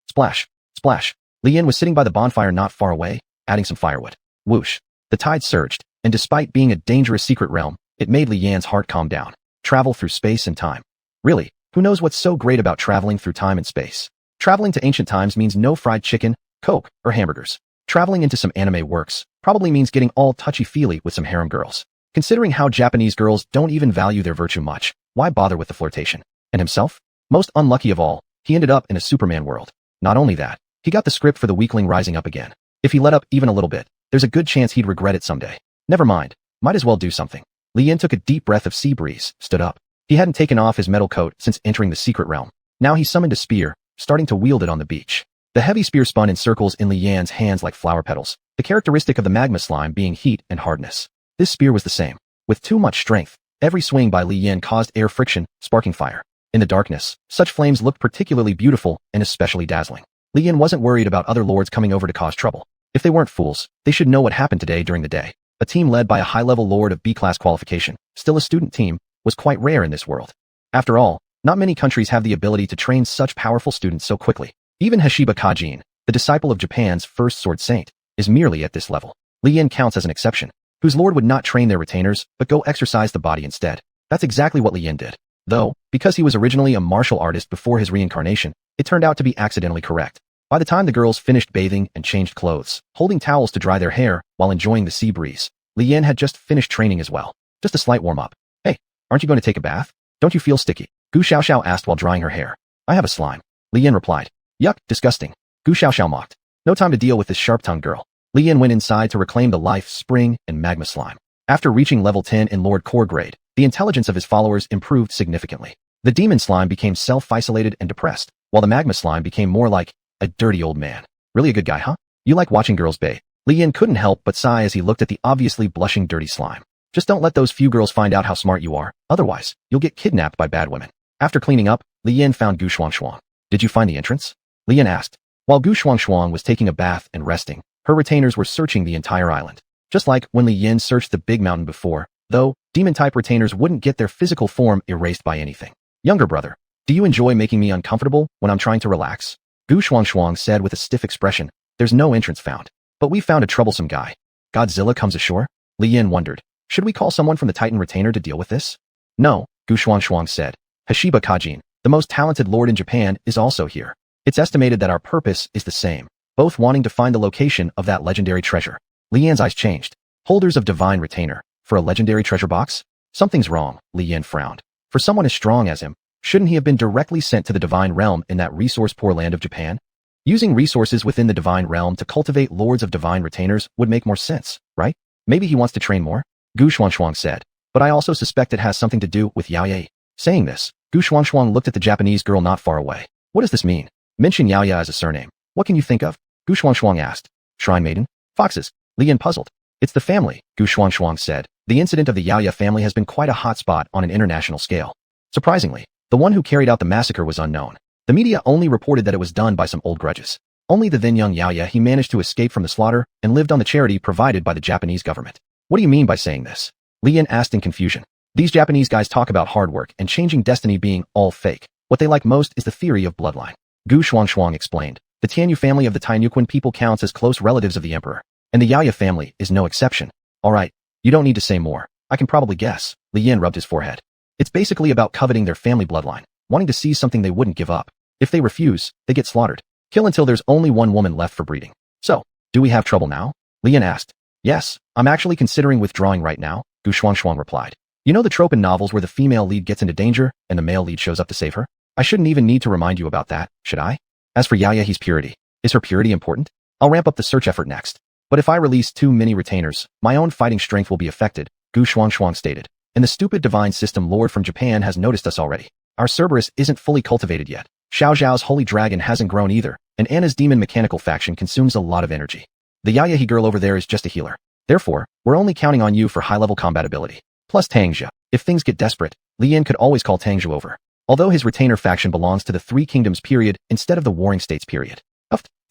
[SPEAKER 1] Splash, splash. Li Yan was sitting by the bonfire not far away, adding some firewood. Whoosh. The tide surged, and despite being a dangerous secret realm, it made Li Yan's heart calm down. Travel through space and time. Really, who knows what's so great about traveling through time and space? Traveling to ancient times means no fried chicken, Coke, or hamburgers. Traveling into some anime works probably means getting all touchy-feely with some harem girls. Considering how Japanese girls don't even value their virtue much, why bother with the flirtation? And himself? Most unlucky of all, he ended up in a Superman world. Not only that, he got the script for the weakling rising up again. If he let up even a little bit, there's a good chance he'd regret it someday. Never mind, might as well do something. Li Yin took a deep breath of sea breeze, stood up. He hadn't taken off his metal coat since entering the secret realm. Now he summoned a spear, starting to wield it on the beach. The heavy spear spun in circles in Li Yan's hands like flower petals, the characteristic of the magma slime being heat and hardness. This spear was the same. With too much strength, every swing by Li Yan caused air friction, sparking fire. In the darkness, such flames looked particularly beautiful and especially dazzling. Li Yan wasn't worried about other lords coming over to cause trouble. If they weren't fools, they should know what happened today during the day. A team led by a high-level lord of B-class qualification, still a student team, was quite rare in this world. After all, not many countries have the ability to train such powerful students so quickly. Even Hashiba Kajin, the disciple of Japan's first sword saint, is merely at this level. Li Yan counts as an exception, whose lord would not train their retainers, but go exercise the body instead. That's exactly what Li Yan did. Though, because he was originally a martial artist before his reincarnation, it turned out to be accidentally correct. By the time the girls finished bathing and changed clothes, holding towels to dry their hair while enjoying the sea breeze, Li Yan had just finished training as well. Just a slight warm-up. Hey, aren't you going to take a bath? Don't you feel sticky? Gu Xiaoxiao asked while drying her hair. I have a slime. Li Yan replied. Yuck, disgusting. Gu Xiaoxiao mocked. No time to deal with this sharp-tongued girl. Li Yan went inside to reclaim the life, spring, and magma slime. After reaching level 10 in Lord Core grade, the intelligence of his followers improved significantly. The demon slime became self-isolated and depressed, while the magma slime became more like a dirty old man. Really a good guy, huh? You like watching girls bathe. Li Yan couldn't help but sigh as he looked at the obviously blushing dirty slime. Just don't let those few girls find out how smart you are, otherwise, you'll get kidnapped by bad women. After cleaning up, Li Yan found Gu Xuanhuan. Did you find the entrance? Li Yan asked. While Gu Xuanhuan was taking a bath and resting, her retainers were searching the entire island. Just like when Li Yan searched the big mountain before, though, demon-type retainers wouldn't get their physical form erased by anything. Younger brother, do you enjoy making me uncomfortable when I'm trying to relax? Gu Xuanhuan said with a stiff expression. There's no entrance found. But we found a troublesome guy. Godzilla comes ashore? Li Yan wondered. Should we call someone from the Titan retainer to deal with this? No, Gu Xuanhuan said. Hashiba Kajin, the most talented lord in Japan, is also here. It's estimated that our purpose is the same, both wanting to find the location of that legendary treasure. Li Yan's eyes changed. Holders of divine retainer, for a legendary treasure box? Something's wrong, Li Yan frowned. For someone as strong as him, shouldn't he have been directly sent to the divine realm in that resource-poor land of Japan? Using resources within the divine realm to cultivate lords of divine retainers would make more sense, right? Maybe he wants to train more? Gu Xuanhuan said. But I also suspect it has something to do with Yao Ye. Saying this, Gu Xuanhuan looked at the Japanese girl not far away. What does this mean? Mention Yao Ye as a surname. What can you think of? Gu Xuanhuan asked. Shrine maiden? Foxes? Li Yan puzzled. It's the family, Gu Xuanhuan said. The incident of the Yao Ye family has been quite a hot spot on an international scale. Surprisingly, the one who carried out the massacre was unknown. The media only reported that it was done by some old grudges. Only the then young Yao Ye he managed to escape from the slaughter and lived on the charity provided by the Japanese government. What do you mean by saying this? Li Yan asked in confusion. These Japanese guys talk about hard work and changing destiny being all fake. What they like most is the theory of bloodline. Gu Xuanhuan explained. The Tianyu family of the Tainyuquan people counts as close relatives of the emperor, and the Yao Ye family is no exception. Alright, you don't need to say more. I can probably guess. Li Yan rubbed his forehead. It's basically about coveting their family bloodline, wanting to see something they wouldn't give up. If they refuse, they get slaughtered. Kill until there's only one woman left for breeding. So, do we have trouble now? Li Yan asked. Yes, I'm actually considering withdrawing right now, Gu Xuanhuan replied. You know the trope in novels where the female lead gets into danger and the male lead shows up to save her? I shouldn't even need to remind you about that, should I? As for Yayahe's purity, is her purity important? I'll ramp up the search effort next. But if I release too many retainers, my own fighting strength will be affected, xuanhuan stated. And the stupid divine system lord from Japan has noticed us already. Our Cerberus isn't fully cultivated yet. Xiao Zhao's holy dragon hasn't grown either, and Anna's demon mechanical faction consumes a lot of energy. The Yayahe girl over there is just a healer. Therefore, we're only counting on you for high-level compatibility. Plus Tangzhe. If things get desperate, Li Yan could always call Tangzhe over. Although his retainer faction belongs to the Three Kingdoms period instead of the Warring States period.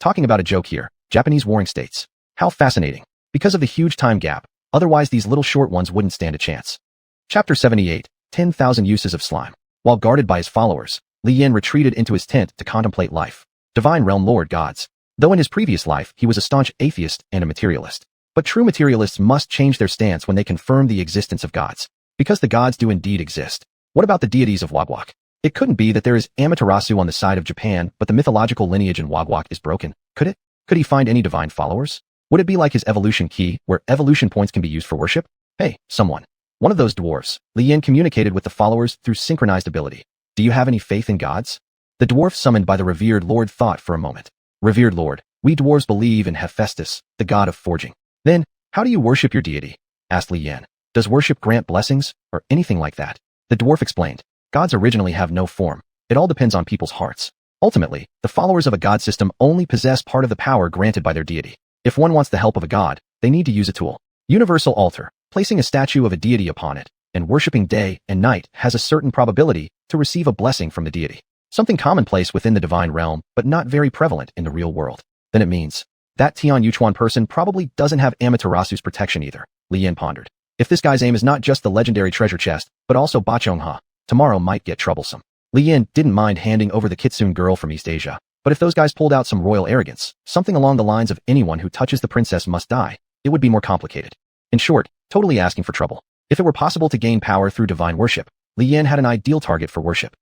[SPEAKER 1] Talking about a joke here, Japanese Warring States. How fascinating. Because of the huge time gap, otherwise these little short ones wouldn't stand a chance. Chapter 78, 10,000 Uses of Slime. While guarded by his followers, Li Yan retreated into his tent to contemplate life. Divine Realm Lord Gods. Though in his previous life he was a staunch atheist and a materialist. But true materialists must change their stance when they confirm the existence of gods. Because the gods do indeed exist. What about the deities of Wagwak? It couldn't be that there is Amaterasu on the side of Japan, but the mythological lineage in Wagwak is broken, could it? Could he find any divine followers? Would it be like his evolution key, where evolution points can be used for worship? Hey, someone. One of those dwarves. Li Yan communicated with the followers through synchronized ability. Do you have any faith in gods? The dwarf summoned by the revered lord thought for a moment. Revered lord, we dwarves believe in Hephaestus, the god of forging. Then, how do you worship your deity? Asked Li Yan. Does worship grant blessings, or anything like that? The dwarf explained. Gods originally have no form. It all depends on people's hearts. Ultimately, the followers of a god system only possess part of the power granted by their deity. If one wants the help of a god, they need to use a tool. Universal altar, placing a statue of a deity upon it, and worshipping day and night has a certain probability to receive a blessing from the deity. Something commonplace within the divine realm, but not very prevalent in the real world. Then it means that Tian Yuchuan person probably doesn't have Amaterasu's protection either, Li Yan pondered. If this guy's aim is not just the legendary treasure chest, but also Bachongha, tomorrow might get troublesome. Li Yan didn't mind handing over the Kitsune girl from East Asia, but if those guys pulled out some royal arrogance, something along the lines of anyone who touches the princess must die, it would be more complicated. In short, totally asking for trouble. If it were possible to gain power through divine worship, Li Yan had an ideal target for worship.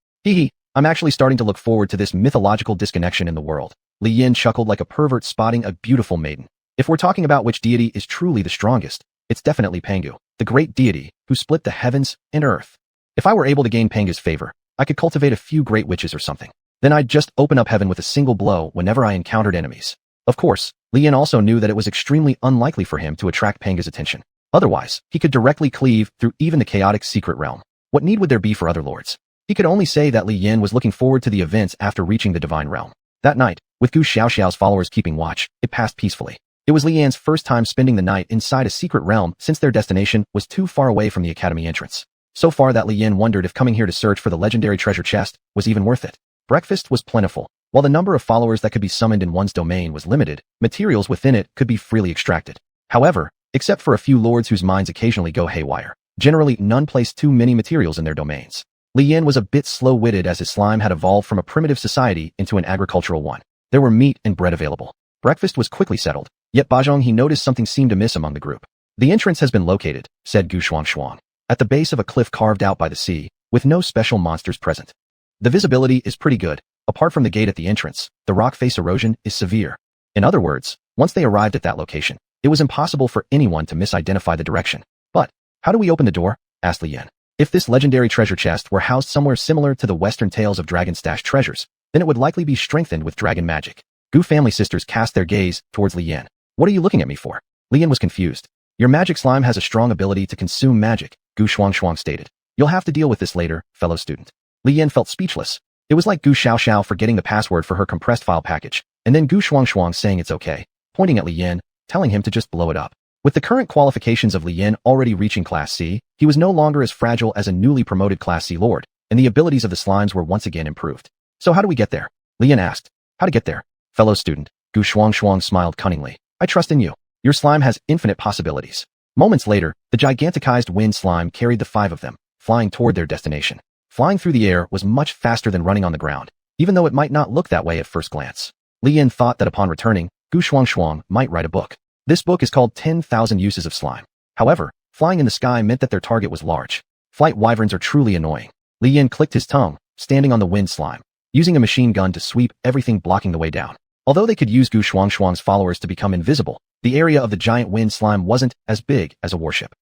[SPEAKER 1] I'm actually starting to look forward to this mythological disconnection in the world. Li Yan chuckled like a pervert spotting a beautiful maiden. If we're talking about which deity is truly the strongest, it's definitely Pangu, the great deity who split the heavens and earth. If I were able to gain Pangu's favor, I could cultivate a few great witches or something. Then I'd just open up heaven with a single blow whenever I encountered enemies. Of course, Li Yan also knew that it was extremely unlikely for him to attract Pangu's attention. Otherwise, he could directly cleave through even the chaotic secret realm. What need would there be for other lords? He could only say that Li Yan was looking forward to the events after reaching the divine realm. That night, with Gu Xiaoxiao's followers keeping watch, it passed peacefully. It was Li Yan's first time spending the night inside a secret realm since their destination was too far away from the academy entrance. So far that Li Yan wondered if coming here to search for the legendary treasure chest was even worth it. Breakfast was plentiful. While the number of followers that could be summoned in one's domain was limited, materials within it could be freely extracted. However, except for a few lords whose minds occasionally go haywire, generally none placed too many materials in their domains. Li Yan was a bit slow-witted as his slime had evolved from a primitive society into an agricultural one. There were meat and bread available. Breakfast was quickly settled, yet Bajong he noticed something seemed amiss among the group. The entrance has been located, said Gu Xuanhuan, at the base of a cliff carved out by the sea, with no special monsters present. The visibility is pretty good. Apart from the gate at the entrance, the rock face erosion is severe. In other words, once they arrived at that location, it was impossible for anyone to misidentify the direction. But, how do we open the door? Asked Li Yan. If this legendary treasure chest were housed somewhere similar to the Western tales of dragon stash treasures, then it would likely be strengthened with dragon magic. Gu family sisters cast their gaze towards Li Yan. What are you looking at me for? Li Yan was confused. Your magic slime has a strong ability to consume magic, Gu Xuanhuan stated. You'll have to deal with this later, fellow student. Li Yan felt speechless. It was like Gu Xiaoxiao forgetting the password for her compressed file package, and then Gu Xuanhuan saying it's okay, pointing at Li Yan, telling him to just blow it up. With the current qualifications of Li Yan already reaching Class C, he was no longer as fragile as a newly promoted Class C lord, and the abilities of the slimes were once again improved. So how do we get there? Li Yan asked. How to get there? Fellow student, Gu Xuanhuan smiled cunningly. I trust in you. Your slime has infinite possibilities. Moments later, the giganticized wind slime carried the 5 of them, flying toward their destination. Flying through the air was much faster than running on the ground, even though it might not look that way at first glance. Li Yan thought that upon returning, Gu Xuanhuan might write a book. This book is called 10,000 Uses of Slime. However, flying in the sky meant that their target was large. Flight wyverns are truly annoying. Li Yan clicked his tongue, standing on the wind slime, using a machine gun to sweep everything blocking the way down. Although they could use Gu Xuanhuan's followers to become invisible, the area of the giant wind slime wasn't as big as a warship.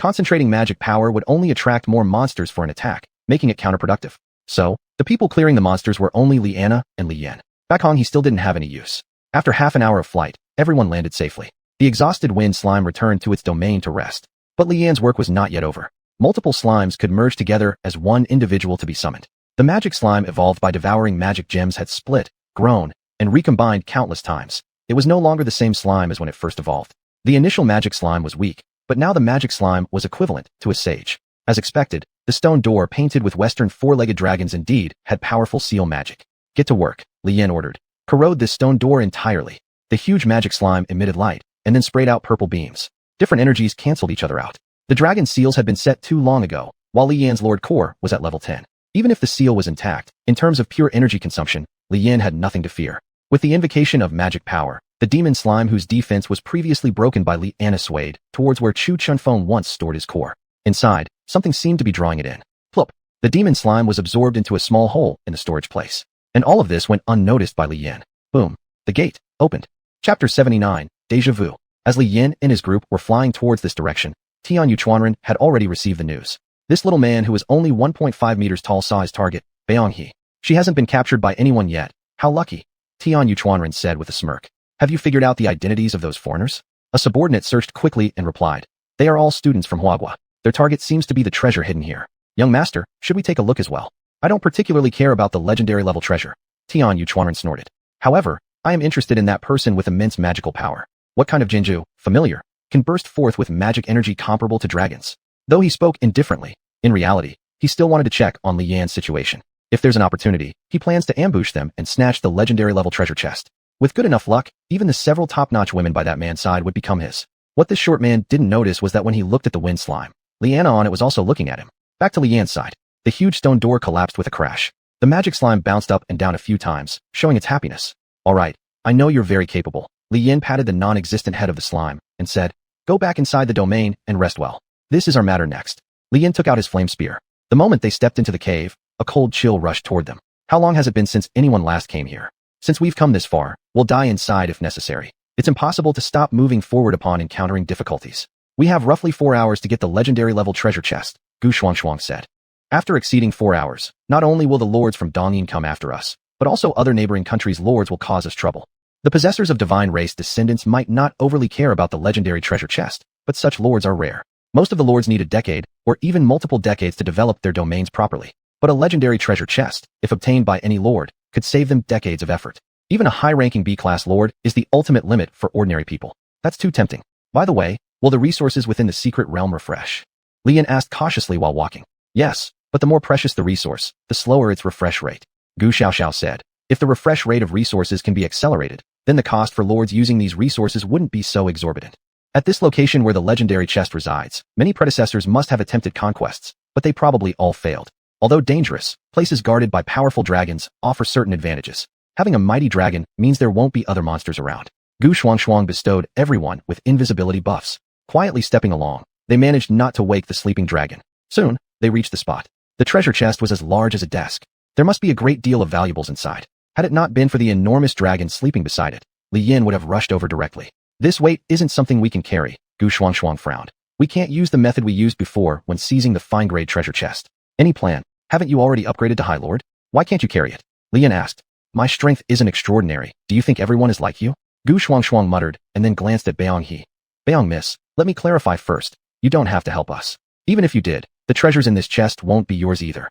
[SPEAKER 1] Concentrating magic power would only attract more monsters for an attack, making it counterproductive. So, the people clearing the monsters were only Liana and Li Yan. Back on, he still didn't have any use. After half an hour of flight, everyone landed safely. The exhausted wind slime returned to its domain to rest. But Li Yan's work was not yet over. Multiple slimes could merge together as one individual to be summoned. The magic slime evolved by devouring magic gems had split, grown, and recombined countless times. It was no longer the same slime as when it first evolved. The initial magic slime was weak, but now the magic slime was equivalent to a sage. As expected, the stone door painted with western four-legged dragons indeed had powerful seal magic. Get to work, Li Yan ordered. Corrode this stone door entirely. The huge magic slime emitted light, and then sprayed out purple beams. Different energies canceled each other out. The dragon seals had been set too long ago, while Li Yan's Lord Core was at level 10. Even if the seal was intact, in terms of pure energy consumption, Li Yan had nothing to fear. With the invocation of magic power, the demon slime whose defense was previously broken by Li Yan swayed towards where xuanhuan once stored his core. Inside, something seemed to be drawing it in. Plop! The demon slime was absorbed into a small hole in the storage place. And all of this went unnoticed by Li Yan. Boom! The gate opened. Chapter 79, Deja Vu. As Li Yan and his group were flying towards this direction, xuanhuan had already received the news. This little man who was only 1.5 meters tall saw his target, Beiyang. She hasn't been captured by anyone yet. How lucky, xuanhuan said with a smirk. Have you figured out the identities of those foreigners? A subordinate searched quickly and replied. They are all students from Huagua. Their target seems to be the treasure hidden here. Young master, should we take a look as well? I don't particularly care about the legendary level treasure. xuanhuan snorted. However, I am interested in that person with immense magical power. What kind of Jinju, familiar, can burst forth with magic energy comparable to dragons? Though he spoke indifferently, in reality, he still wanted to check on Li Yan's situation. If there's an opportunity, he plans to ambush them and snatch the legendary level treasure chest. With good enough luck, even the several top-notch women by that man's side would become his. What this short man didn't notice was that when he looked at the wind slime, Liana on it was also looking at him. Back to Li Yan's side. The huge stone door collapsed with a crash. The magic slime bounced up and down a few times, showing its happiness. All right, I know you're very capable. Li Yan patted the non-existent head of the slime and said, go back inside the domain and rest well. This is our matter next. Li Yan took out his flame spear. The moment they stepped into the cave, a cold chill rushed toward them. How long has it been since anyone last came here? Since we've come this far, we'll die inside if necessary. It's impossible to stop moving forward upon encountering difficulties. We have roughly 4 hours to get the legendary level treasure chest, xuanhuan said. After exceeding 4 hours, not only will the lords from Dongyin come after us, but also other neighboring countries' lords will cause us trouble. The possessors of divine race descendants might not overly care about the legendary treasure chest, but such lords are rare. Most of the lords need a decade, or even multiple decades to develop their domains properly. But a legendary treasure chest, if obtained by any lord, could save them decades of effort. Even a high-ranking B-class lord is the ultimate limit for ordinary people. That's too tempting. By the way, will the resources within the secret realm refresh? Li Yan asked cautiously while walking. Yes, but the more precious the resource, the slower its refresh rate. Gu Xiaoxiao said. If the refresh rate of resources can be accelerated, then the cost for lords using these resources wouldn't be so exorbitant. At this location where the legendary chest resides, many predecessors must have attempted conquests, but they probably all failed. Although dangerous, places guarded by powerful dragons offer certain advantages. Having a mighty dragon means there won't be other monsters around. Gu Xuanhuan bestowed everyone with invisibility buffs. Quietly stepping along, they managed not to wake the sleeping dragon. Soon, they reached the spot. The treasure chest was as large as a desk. There must be a great deal of valuables inside. Had it not been for the enormous dragon sleeping beside it, Li Yan would have rushed over directly. This weight isn't something we can carry, Gu Xuanhuan frowned. We can't use the method we used before when seizing the fine-grade treasure chest. Any plan? Haven't you already upgraded to High Lord? Why can't you carry it? Li Yan asked. My strength isn't extraordinary. Do you think everyone is like you? Gu Xuanhuan muttered and then glanced at Beiyang. Beiyang miss, let me clarify first. You don't have to help us. Even if you did, the treasures in this chest won't be yours either.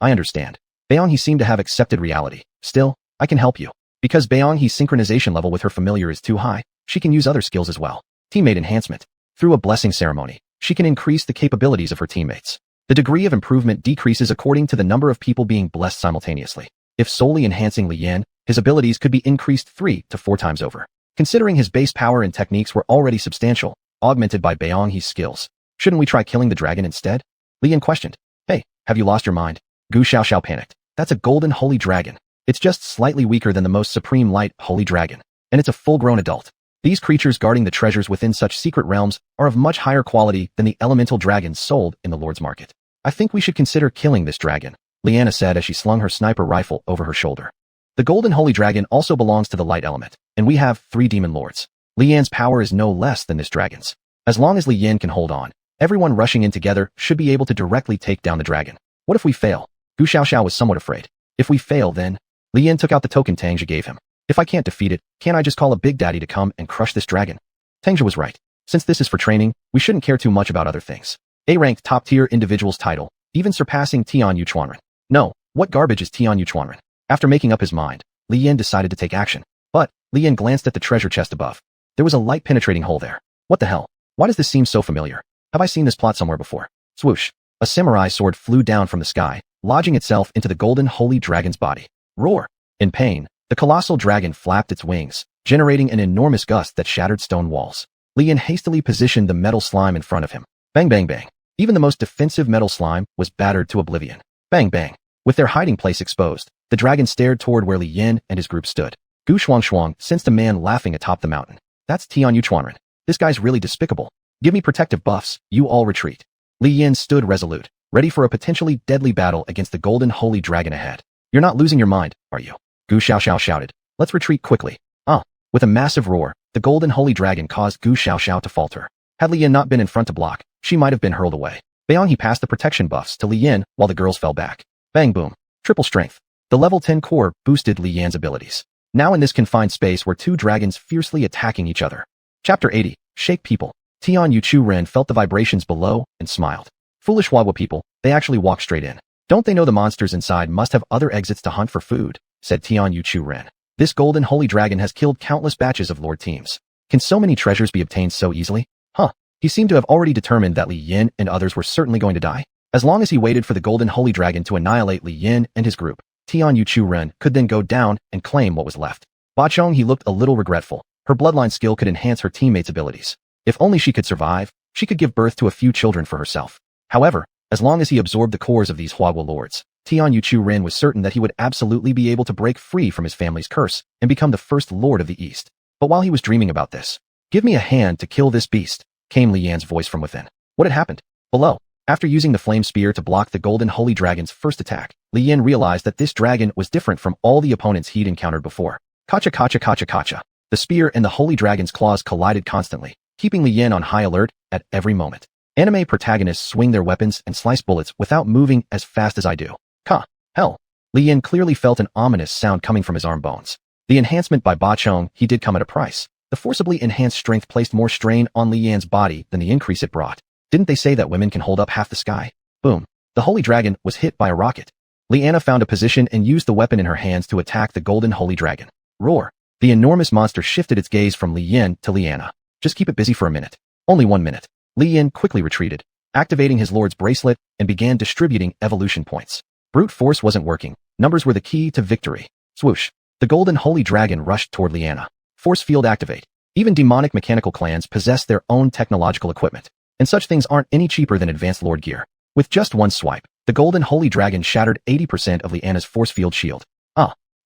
[SPEAKER 1] I understand. Beiyang seemed to have accepted reality. Still, I can help you. Because Beiyang's synchronization level with her familiar is too high, she can use other skills as well. Teammate enhancement. Through a blessing ceremony, she can increase the capabilities of her teammates. The degree of improvement decreases according to the number of people being blessed simultaneously. If solely enhancing Li Yan, his abilities could be increased 3 to 4 times over. Considering his base power and techniques were already substantial, augmented by Beiyang's skills, shouldn't we try killing the dragon instead? Li Yan questioned. Hey, have you lost your mind? Gu Xiaoxiao panicked. That's a golden holy dragon. It's just slightly weaker than the most supreme light holy dragon, and it's a full-grown adult. These creatures guarding the treasures within such secret realms are of much higher quality than the elemental dragons sold in the Lord's Market. I think we should consider killing this dragon, Liana said as she slung her sniper rifle over her shoulder. The golden holy dragon also belongs to the light element, and we have 3 demon lords. Li Yan's power is no less than this dragon's. As long as Li Yan can hold on, Everyone rushing in together should be able to directly take down the dragon. What if we fail? Gu Xiaoxiao was somewhat afraid. If we fail, then... Li Yan took out the token Tangja gave him. If I can't defeat it, can't I just call a big daddy to come and crush this dragon? Tangja was right. Since this is for training, we shouldn't care too much about other things. A-ranked top-tier individual's title, even surpassing Tian Yuquanren. No, what garbage is Tian Yuquanren? After making up his mind, Li Yan decided to take action. But, Li Yan glanced at the treasure chest above. There was a light penetrating hole there. What the hell? Why does this seem so familiar? Have I seen this plot somewhere before? Swoosh. A samurai sword flew down from the sky, lodging itself into the golden holy dragon's body. Roar. In pain, the colossal dragon flapped its wings, generating an enormous gust that shattered stone walls. Li Yan hastily positioned the metal slime in front of him. Bang bang bang. Even the most defensive metal slime was battered to oblivion. Bang bang. With their hiding place exposed, the dragon stared toward where Li Yan and his group stood. Gu Xuanhuan sensed a man laughing atop the mountain. That's Tian Yuquanren. This guy's really despicable. Give me protective buffs, you all retreat. Li Yan stood resolute, ready for a potentially deadly battle against the golden holy dragon ahead. You're not losing your mind, are you? Gu Xiaoxiao shouted. Let's retreat quickly. With a massive roar, the golden holy dragon caused Gu Xiaoxiao to falter. Had Li Yan not been in front to block, she might have been hurled away. Bayang he passed the protection buffs to Li Yan while the girls fell back. Bang boom. Triple strength. The level 10 core boosted Li Yan's abilities. Now in this confined space were two dragons fiercely attacking each other. Chapter 80. Shake people. Tian Yuquanren felt the vibrations below and smiled. Foolish Huahua people, they actually walk straight in. Don't they know the monsters inside must have other exits to hunt for food, said Tian Yuquanren. This golden holy dragon has killed countless batches of lord teams. Can so many treasures be obtained so easily? He seemed to have already determined that Li Yan and others were certainly going to die. As long as he waited for the golden holy dragon to annihilate Li Yan and his group, Tian Yuquanren could then go down and claim what was left. Ba Chong he looked a little regretful. Her bloodline skill could enhance her teammates' abilities. If only she could survive, she could give birth to a few children for herself. However, as long as he absorbed the cores of these Huahua lords, Tian Yuquanren was certain that he would absolutely be able to break free from his family's curse and become the first lord of the East. But while he was dreaming about this, give me a hand to kill this beast, came Li Yan's voice from within. What had happened? Below. After using the flame spear to block the golden holy dragon's first attack, Li Yan realized that this dragon was different from all the opponents he'd encountered before. Kacha kacha kacha kacha. The spear and the holy dragon's claws collided constantly, keeping Li Yan on high alert at every moment. Anime protagonists swing their weapons and slice bullets without moving as fast as I do. Hell. Li Yan clearly felt an ominous sound coming from his arm bones. The enhancement by Ba Chong he did come at a price. The forcibly enhanced strength placed more strain on Li Yan's body than the increase it brought. Didn't they say that women can hold up half the sky? Boom. The holy dragon was hit by a rocket. Liana found a position and used the weapon in her hands to attack the golden holy dragon. Roar. The enormous monster shifted its gaze from Li Yan to Liana. Just keep it busy for a minute. Only 1 minute. Li Yan quickly retreated, activating his lord's bracelet and began distributing evolution points. Brute force wasn't working. Numbers were the key to victory. Swoosh. The golden holy dragon rushed toward Liana. Force field activate. Even demonic mechanical clans possess their own technological equipment, and such things aren't any cheaper than advanced lord gear. With just one swipe, the golden holy dragon shattered 80% of Liana's force field shield.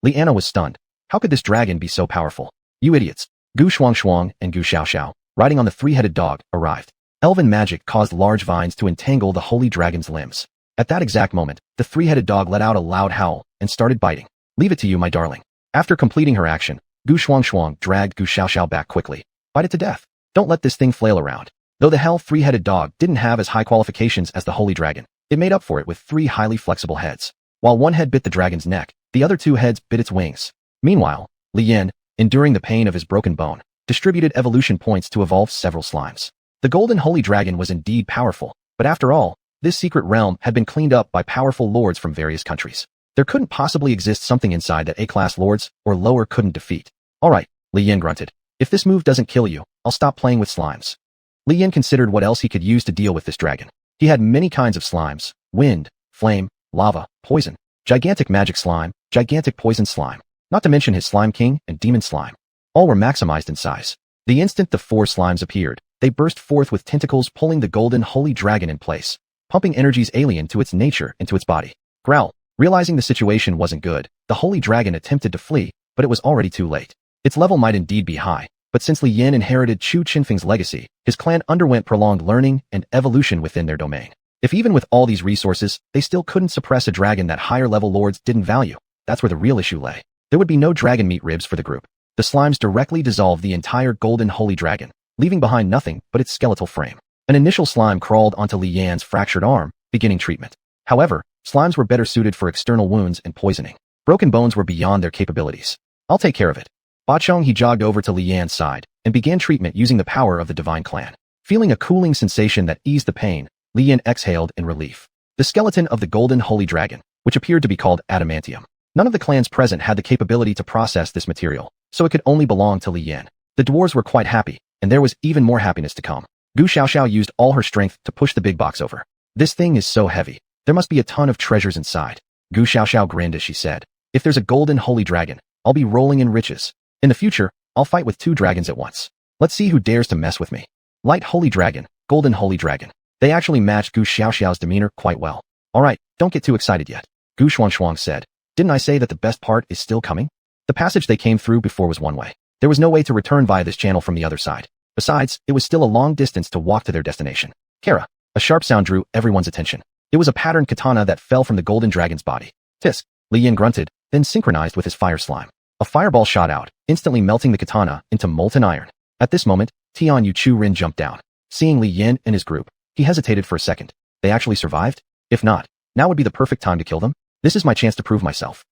[SPEAKER 1] Liana was stunned. How could this dragon be so powerful? You idiots. Gu Xuanhuan and Gu Xiaoxiao, riding on the three-headed dog, arrived. Elven magic caused large vines to entangle the holy dragon's limbs. At that exact moment, the three-headed dog let out a loud howl and started biting. Leave it to you, my darling. After completing her action, Gu Xuanhuan dragged Gu Xiaoxiao back quickly. Bite it to death. Don't let this thing flail around. Though the hell three-headed dog didn't have as high qualifications as the holy dragon, it made up for it with 3 highly flexible heads. While one head bit the dragon's neck, the other 2 heads bit its wings. Meanwhile, Li Yan, enduring the pain of his broken bone, distributed evolution points to evolve several slimes. The golden holy dragon was indeed powerful, but after all, this secret realm had been cleaned up by powerful lords from various countries. There couldn't possibly exist something inside that A-class lords or lower couldn't defeat. Alright, Li Yan grunted. If this move doesn't kill you, I'll stop playing with slimes. Li Yan considered what else he could use to deal with this dragon. He had many kinds of slimes: wind, flame, lava, poison, gigantic magic slime, gigantic poison slime, not to mention his slime king and demon slime. All were maximized in size. The instant the 4 slimes appeared, they burst forth with tentacles pulling the golden holy dragon in place, pumping energies alien to its nature into its body. Growl. Realizing the situation wasn't good, the holy dragon attempted to flee, but it was already too late. Its level might indeed be high, but since Li Yan inherited Chu Qinfeng's legacy, his clan underwent prolonged learning and evolution within their domain. If even with all these resources, they still couldn't suppress a dragon that higher-level lords didn't value, that's where the real issue lay. There would be no dragon meat ribs for the group. The slimes directly dissolved the entire golden holy dragon, leaving behind nothing but its skeletal frame. An initial slime crawled onto Li Yan's fractured arm, beginning treatment. However, slimes were better suited for external wounds and poisoning. Broken bones were beyond their capabilities. I'll take care of it. Bachong he jogged over to Li Yan's side and began treatment using the power of the divine clan. Feeling a cooling sensation that eased the pain, Li Yan exhaled in relief. The skeleton of the golden holy dragon, which appeared to be called adamantium. None of the clans present had the capability to process this material, so it could only belong to Li Yan. The dwarves were quite happy, and there was even more happiness to come. Gu Xiaoxiao used all her strength to push the big box over. This thing is so heavy. There must be a ton of treasures inside. Gu Xiaoxiao grinned as she said, if there's a golden holy dragon, I'll be rolling in riches. In the future, I'll fight with 2 dragons at once. Let's see who dares to mess with me. Light holy dragon, golden holy dragon. They actually matched Gu Xiaoxiao's demeanor quite well. Alright, don't get too excited yet. Gu Xuanhuan said, didn't I say that the best part is still coming? The passage they came through before was one way. There was no way to return via this channel from the other side. Besides, it was still a long distance to walk to their destination. Kara. A sharp sound drew everyone's attention. It was a patterned katana that fell from the golden dragon's body. Tisk. Li Yan grunted, then synchronized with his fire slime. A fireball shot out, instantly melting the katana into molten iron. At this moment, Tian Yu Chu Rin jumped down. Seeing Li Yan and his group, he hesitated for a second. They actually survived? If not, now would be the perfect time to kill them. This is my chance to prove myself.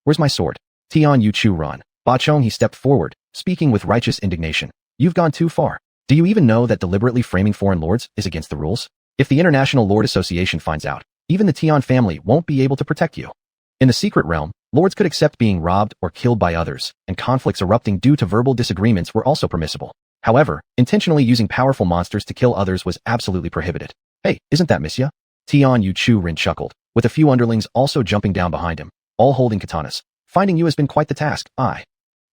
[SPEAKER 1] Where's my sword? Tian Yu Chu Ran. Ba Chong he stepped forward, speaking with righteous indignation. You've gone too far. Do you even know that deliberately framing foreign lords is against the rules? If the International Lord Association finds out, even the Tian family won't be able to protect you. In the secret realm, lords could accept being robbed or killed by others, and conflicts erupting due to verbal disagreements were also permissible. However, intentionally using powerful monsters to kill others was absolutely prohibited. Hey, isn't that Misya? Tian Yu Chu Rin chuckled, with a few underlings also jumping down behind him, all holding katanas. Finding you has been quite the task.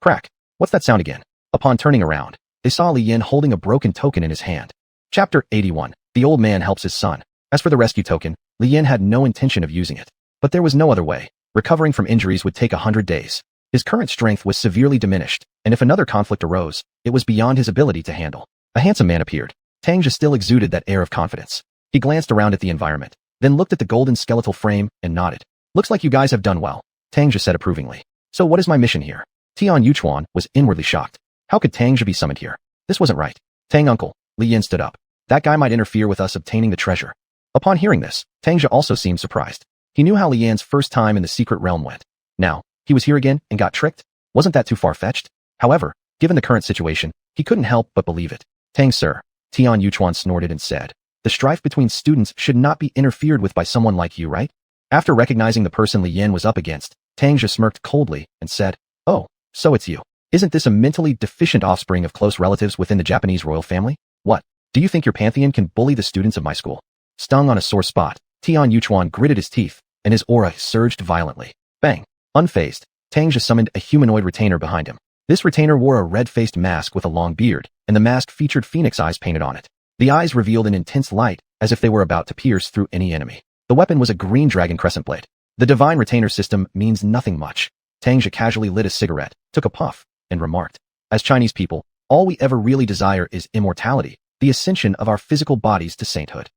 [SPEAKER 1] Crack. What's that sound again? Upon turning around, they saw Li Yan holding a broken token in his hand. Chapter 81. The old man helps his son. As for the rescue token, Li Yan had no intention of using it. But there was no other way. Recovering from injuries would take 100 days. His current strength was severely diminished, and if another conflict arose, it was beyond his ability to handle. A handsome man appeared. Tangja still exuded that air of confidence. He glanced around at the environment, then looked at the golden skeletal frame and nodded. Looks like you guys have done well, Tangja said approvingly. So what is my mission here? Tian Yuchuan was inwardly shocked. How could Tangja be summoned here? This wasn't right. Tang uncle, Li Yan stood up. That guy might interfere with us obtaining the treasure. Upon hearing this, Tangja also seemed surprised. He knew how Li Yan's first time in the secret realm went. Now, he was here again and got tricked? Wasn't that too far-fetched? However, given the current situation, he couldn't help but believe it. Tang sir, Tian Yuchuan snorted and said, the strife between students should not be interfered with by someone like you, right? After recognizing the person Li Yan was up against, Tangja smirked coldly and said, oh, so it's you. Isn't this a mentally deficient offspring of close relatives within the Japanese royal family? What? Do you think your pantheon can bully the students of my school? Stung on a sore spot, Tian Yuchuan gritted his teeth, and his aura surged violently. Bang! Unfazed, Tangja summoned a humanoid retainer behind him. This retainer wore a red-faced mask with a long beard, and the mask featured phoenix eyes painted on it. The eyes revealed an intense light, as if they were about to pierce through any enemy. The weapon was a green dragon crescent blade. The divine retainer system means nothing much. Tangja casually lit a cigarette, took a puff, and remarked, as Chinese people, all we ever really desire is immortality, the ascension of our physical bodies to sainthood.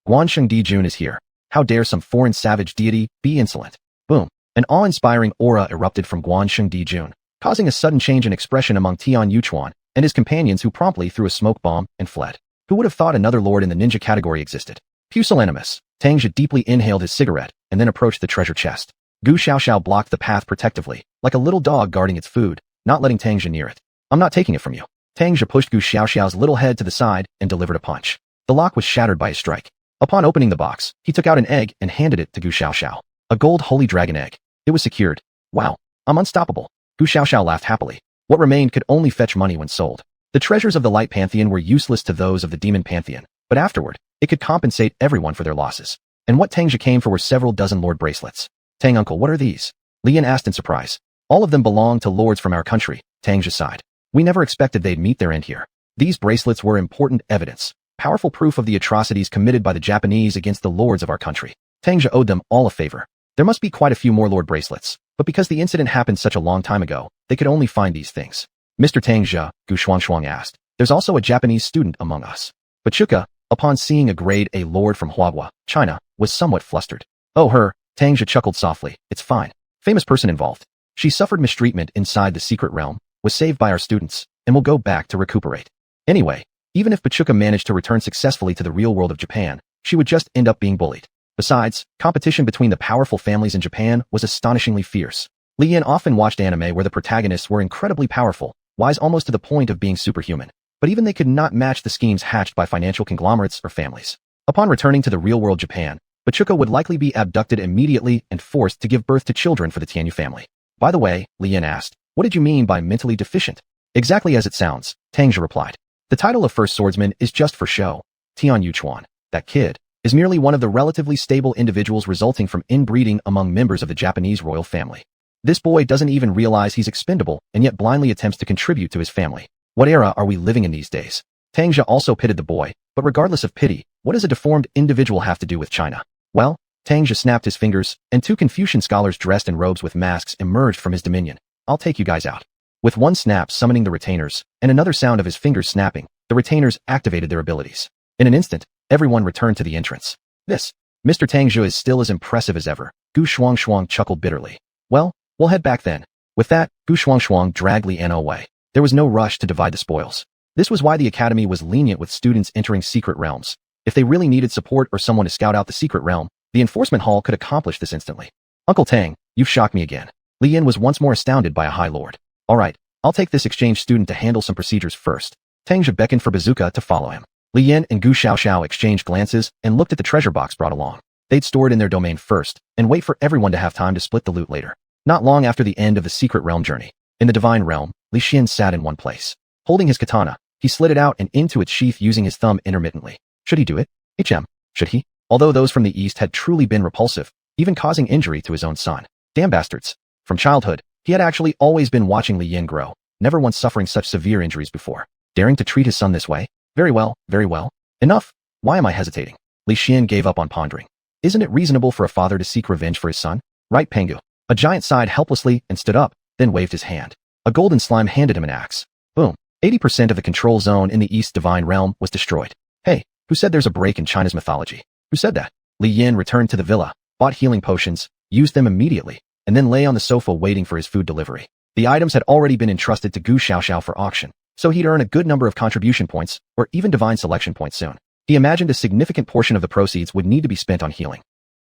[SPEAKER 1] Guansheng Dijun is here. How dare some foreign savage deity be insolent? Boom. An awe-inspiring aura erupted from Guansheng Dijun, causing a sudden change in expression among Tian Yuchuan and his companions who promptly threw a smoke bomb and fled. Who would have thought another lord in the ninja category existed? Pusillanimous. Tangja deeply inhaled his cigarette and then approached the treasure chest. Gu Xiaoxiao blocked the path protectively, like a little dog guarding its food, not letting Tangja near it. I'm not taking it from you. Tangja pushed Gu Xiaoxiao's little head to the side and delivered a punch. The lock was shattered by a strike. Upon opening the box, he took out an egg and handed it to Gu Xiaoxiao. A gold holy dragon egg. It was secured. Wow, I'm unstoppable. Gu Xiaoxiao laughed happily. What remained could only fetch money when sold. The treasures of the light pantheon were useless to those of the demon pantheon, but afterward, it could compensate everyone for their losses. And what Tangja came for were several dozen lord bracelets. Tang uncle, what are these? Li Yan asked in surprise. All of them belong to lords from our country, Tangja sighed. We never expected they'd meet their end here. These bracelets were important evidence, powerful proof of the atrocities committed by the Japanese against the lords of our country. Tangja owed them all a favor. There must be quite a few more lord bracelets, but because the incident happened such a long time ago, they could only find these things. Mr. Tangja, Gu Xuanhuan asked, there's also a Japanese student among us. But Chuka, upon seeing a grade A lord from Huahua, China, was somewhat flustered. Oh her, Tangja chuckled softly, it's fine. Famous person involved. She suffered mistreatment inside the secret realm, was saved by our students, and will go back to recuperate. Anyway, Even if Pachuca managed to return successfully to the real world of Japan, she would just end up being bullied. Besides, competition between the powerful families in Japan was astonishingly fierce. Li Yin often watched anime where the protagonists were incredibly powerful, wise almost to the point of being superhuman. But even they could not match the schemes hatched by financial conglomerates or families. Upon returning to the real-world Japan, Pachuca would likely be abducted immediately and forced to give birth to children for the Tianyu family. By the way, Li Yin asked, what did you mean by mentally deficient? Exactly as it sounds, Tang Jia replied. The title of first swordsman is just for show. Tian Yuchuan, that kid, is merely one of the relatively stable individuals resulting from inbreeding among members of the Japanese royal family. This boy doesn't even realize he's expendable and yet blindly attempts to contribute to his family. What era are we living in these days? Tang Jia also pitied the boy, but regardless of pity, what does a deformed individual have to do with China? Well, Tang Jia snapped his fingers, and two Confucian scholars dressed in robes with masks emerged from his dominion. I'll take you guys out. With one snap summoning the retainers, and another sound of his fingers snapping, the retainers activated their abilities. In an instant, everyone returned to the entrance. Mr. Tang Jia is still as impressive as ever, Gu Shuang chuckled bitterly. Well, we'll head back then. With that, Gu Shuang dragged Li Yan away. There was no rush to divide the spoils. This was why the academy was lenient with students entering secret realms. If they really needed support or someone to scout out the secret realm, the enforcement hall could accomplish this instantly. Uncle Tang, you've shocked me again. Li Yan was once more astounded by a high lord. All right, I'll take this exchange student to handle some procedures first. Tang Jia beckoned for Bazooka to follow him. Li Yan and Gu Xiaoxiao exchanged glances and looked at the treasure box brought along. They'd store it in their domain first, and wait for everyone to have time to split the loot later. Not long after the end of the secret realm journey, in the divine realm, Li Xian sat in one place. Holding his katana, he slid it out and into its sheath using his thumb intermittently. Should he do it? Should he? Although those from the east had truly been repulsive, even causing injury to his own son. Damn bastards. From childhood, he had actually always been watching Li Yin grow, never once suffering such severe injuries before. Daring to treat his son this way? Very well, very well. Enough. Why am I hesitating? Li Xian gave up on pondering. Isn't it reasonable for a father to seek revenge for his son? Right, Pengu? A giant sighed helplessly and stood up, then waved his hand. A golden slime handed him an axe. Boom. 80% of the control zone in the East Divine Realm was destroyed. Hey, who said there's a break in China's mythology? Who said that? Li Yin returned to the villa, bought healing potions, used them immediately, and then lay on the sofa waiting for his food delivery. The items had already been entrusted to Gu Xiaoxiao for auction, so he'd earn a good number of contribution points, or even divine selection points soon. He imagined a significant portion of the proceeds would need to be spent on healing.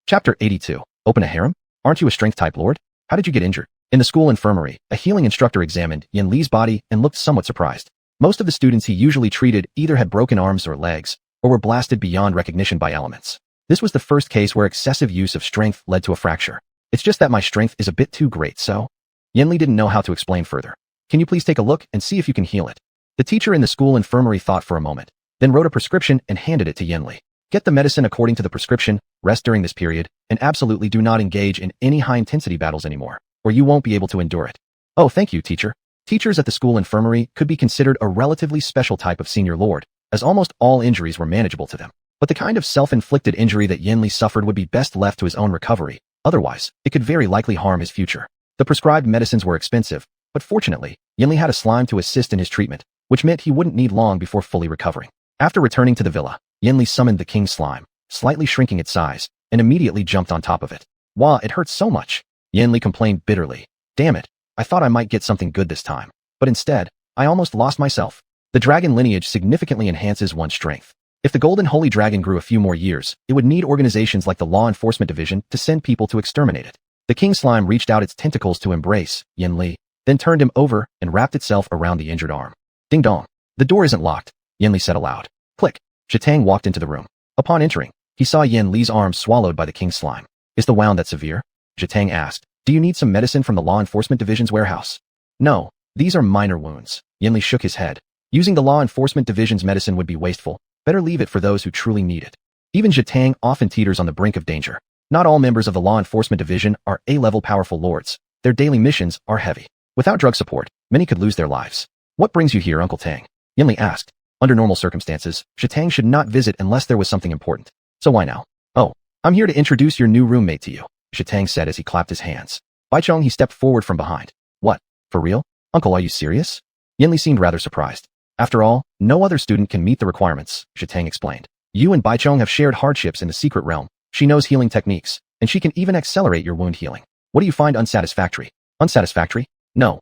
[SPEAKER 1] Chapter 82. Open a harem? Aren't you a strength-type lord? How did you get injured? In the school infirmary, a healing instructor examined Yin Li's body and looked somewhat surprised. Most of the students he usually treated either had broken arms or legs, or were blasted beyond recognition by elements. This was the first case where excessive use of strength led to a fracture. It's just that my strength is a bit too great, so... Yin Li didn't know how to explain further. Can you please take a look and see if you can heal it? The teacher in the school infirmary thought for a moment, then wrote a prescription and handed it to Yin Li. Get the medicine according to the prescription, rest during this period, and absolutely do not engage in any high-intensity battles anymore, or you won't be able to endure it. Oh, thank you, teacher. Teachers at the school infirmary could be considered a relatively special type of senior lord, as almost all injuries were manageable to them. But the kind of self-inflicted injury that Yin Li suffered would be best left to his own recovery, otherwise, it could very likely harm his future. The prescribed medicines were expensive, but fortunately, Yin Li had a slime to assist in his treatment, which meant he wouldn't need long before fully recovering. After returning to the villa, Yin Li summoned the king slime, slightly shrinking its size, and immediately jumped on top of it. Wah, it hurts so much. Yin Li complained bitterly. Damn it, I thought I might get something good this time, but instead, I almost lost myself. The dragon lineage significantly enhances one's strength. If the golden holy dragon grew a few more years, it would need organizations like the law enforcement division to send people to exterminate it. The king slime reached out its tentacles to embrace Yin Li, then turned him over and wrapped itself around the injured arm. Ding dong. The door isn't locked, Yin Li said aloud. Click. Zhetang walked into the room. Upon entering, he saw Yin Li's arm swallowed by the king slime. Is the wound that severe? Zhetang asked. Do you need some medicine from the law enforcement division's warehouse? No, these are minor wounds. Yin Li shook his head. Using the law enforcement division's medicine would be wasteful. Better leave it for those who truly need it. Even Zhetang often teeters on the brink of danger. Not all members of the law enforcement division are A-level powerful lords. Their daily missions are heavy. Without drug support, many could lose their lives. What brings you here, Uncle Tang? Yin Li asked. Under normal circumstances, Zhetang should not visit unless there was something important. So why now? Oh, I'm here to introduce your new roommate to you, Zhetang said as he clapped his hands. Baichong, he stepped forward from behind. What? For real? Uncle, are you serious? Yin Li seemed rather surprised. After all, no other student can meet the requirements, Zhetang explained. You and Baichong have shared hardships in the secret realm. She knows healing techniques, and she can even accelerate your wound healing. What do you find unsatisfactory? Unsatisfactory? No,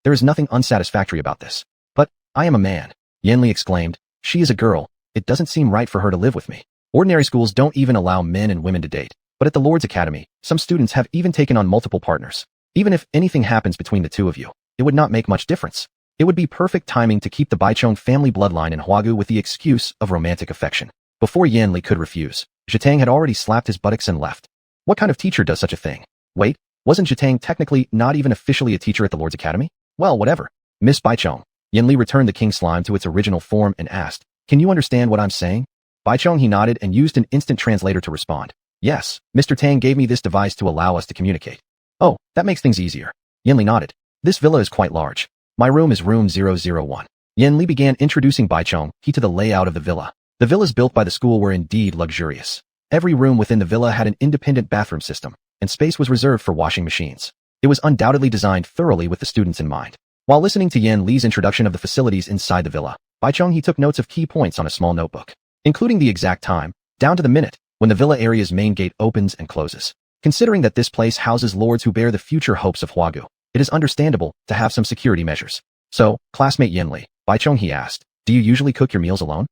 [SPEAKER 1] there is nothing unsatisfactory about this. But, I am a man, Yin Li exclaimed, She is a girl. It doesn't seem right for her to live with me. Ordinary schools don't even allow men and women to date. But at the Lord's Academy, some students have even taken on multiple partners. Even if anything happens between the two of you, it would not make much difference. It would be perfect timing to keep the Baichong family bloodline in Huagu with the excuse of romantic affection. Before Yanli could refuse, Zhetang had already slapped his buttocks and left. What kind of teacher does such a thing? Wait, wasn't Zhetang technically not even officially a teacher at the Lord's Academy? Well, whatever. Miss Baichong. Yanli returned the king slime to its original form and asked, "Can you understand what I'm saying?" Baichong he nodded and used an instant translator to respond. "Yes, Mr. Tang gave me this device to allow us to communicate." "Oh, that makes things easier." Yanli nodded. "This villa is quite large. My room is room 001. Yanli began introducing Baichong he to the layout of the villa. The villas built by the school were indeed luxurious. Every room within the villa had an independent bathroom system, and space was reserved for washing machines. It was undoubtedly designed thoroughly with the students in mind. While listening to Yan Li's introduction of the facilities inside the villa, Baichong he took notes of key points on a small notebook, including the exact time, down to the minute, when the villa area's main gate opens and closes. Considering that this place houses lords who bear the future hopes of Huagu, it is understandable to have some security measures. "So, classmate Yanli," Baichong he asked, "do you usually cook your meals alone?"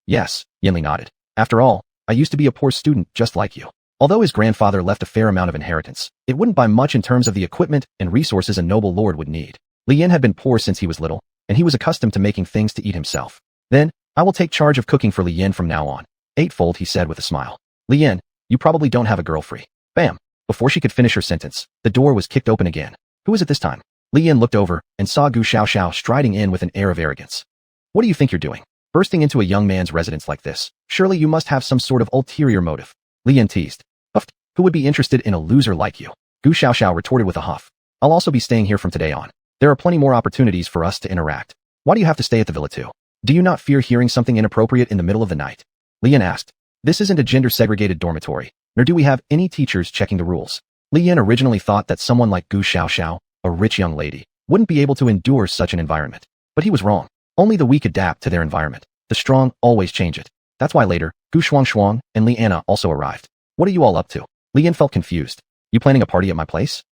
[SPEAKER 1] Yes, Yanli nodded. "After all, I used to be a poor student just like you." Although his grandfather left a fair amount of inheritance, it wouldn't buy much in terms of the equipment and resources a noble lord would need. Li Yan had been poor since he was little, and he was accustomed to making things to eat himself. "Then, I will take charge of cooking for Li Yan from now on." "Eightfold," he said with a smile. "Li Yan, you probably don't have a girl free." Bam! Before she could finish her sentence, the door was kicked open again. Who was it this time? Li Yan looked over and saw Gu Xiaoxiao striding in with an air of arrogance. "What do you think you're doing? Bursting into a young man's residence like this? Surely you must have some sort of ulterior motive." Li Yan teased. "Huffed, who would be interested in a loser like you?" Gu Xiaoxiao retorted with a huff. "I'll also be staying here from today on. There are plenty more opportunities for us to interact. Why do you have to stay at the villa too? Do you not fear hearing something inappropriate in the middle of the night?" Li Yan asked. "This isn't a gender-segregated dormitory, nor do we have any teachers checking the rules." Li Yan originally thought that someone like Gu Xiaoxiao, a rich young lady, wouldn't be able to endure such an environment. But he was wrong. Only the weak adapt to their environment. The strong always change it. That's why later, Gu Xuanhuan and Li Anna also arrived. "What are you all up to?" Li Yan felt confused. "You planning a party at my place?"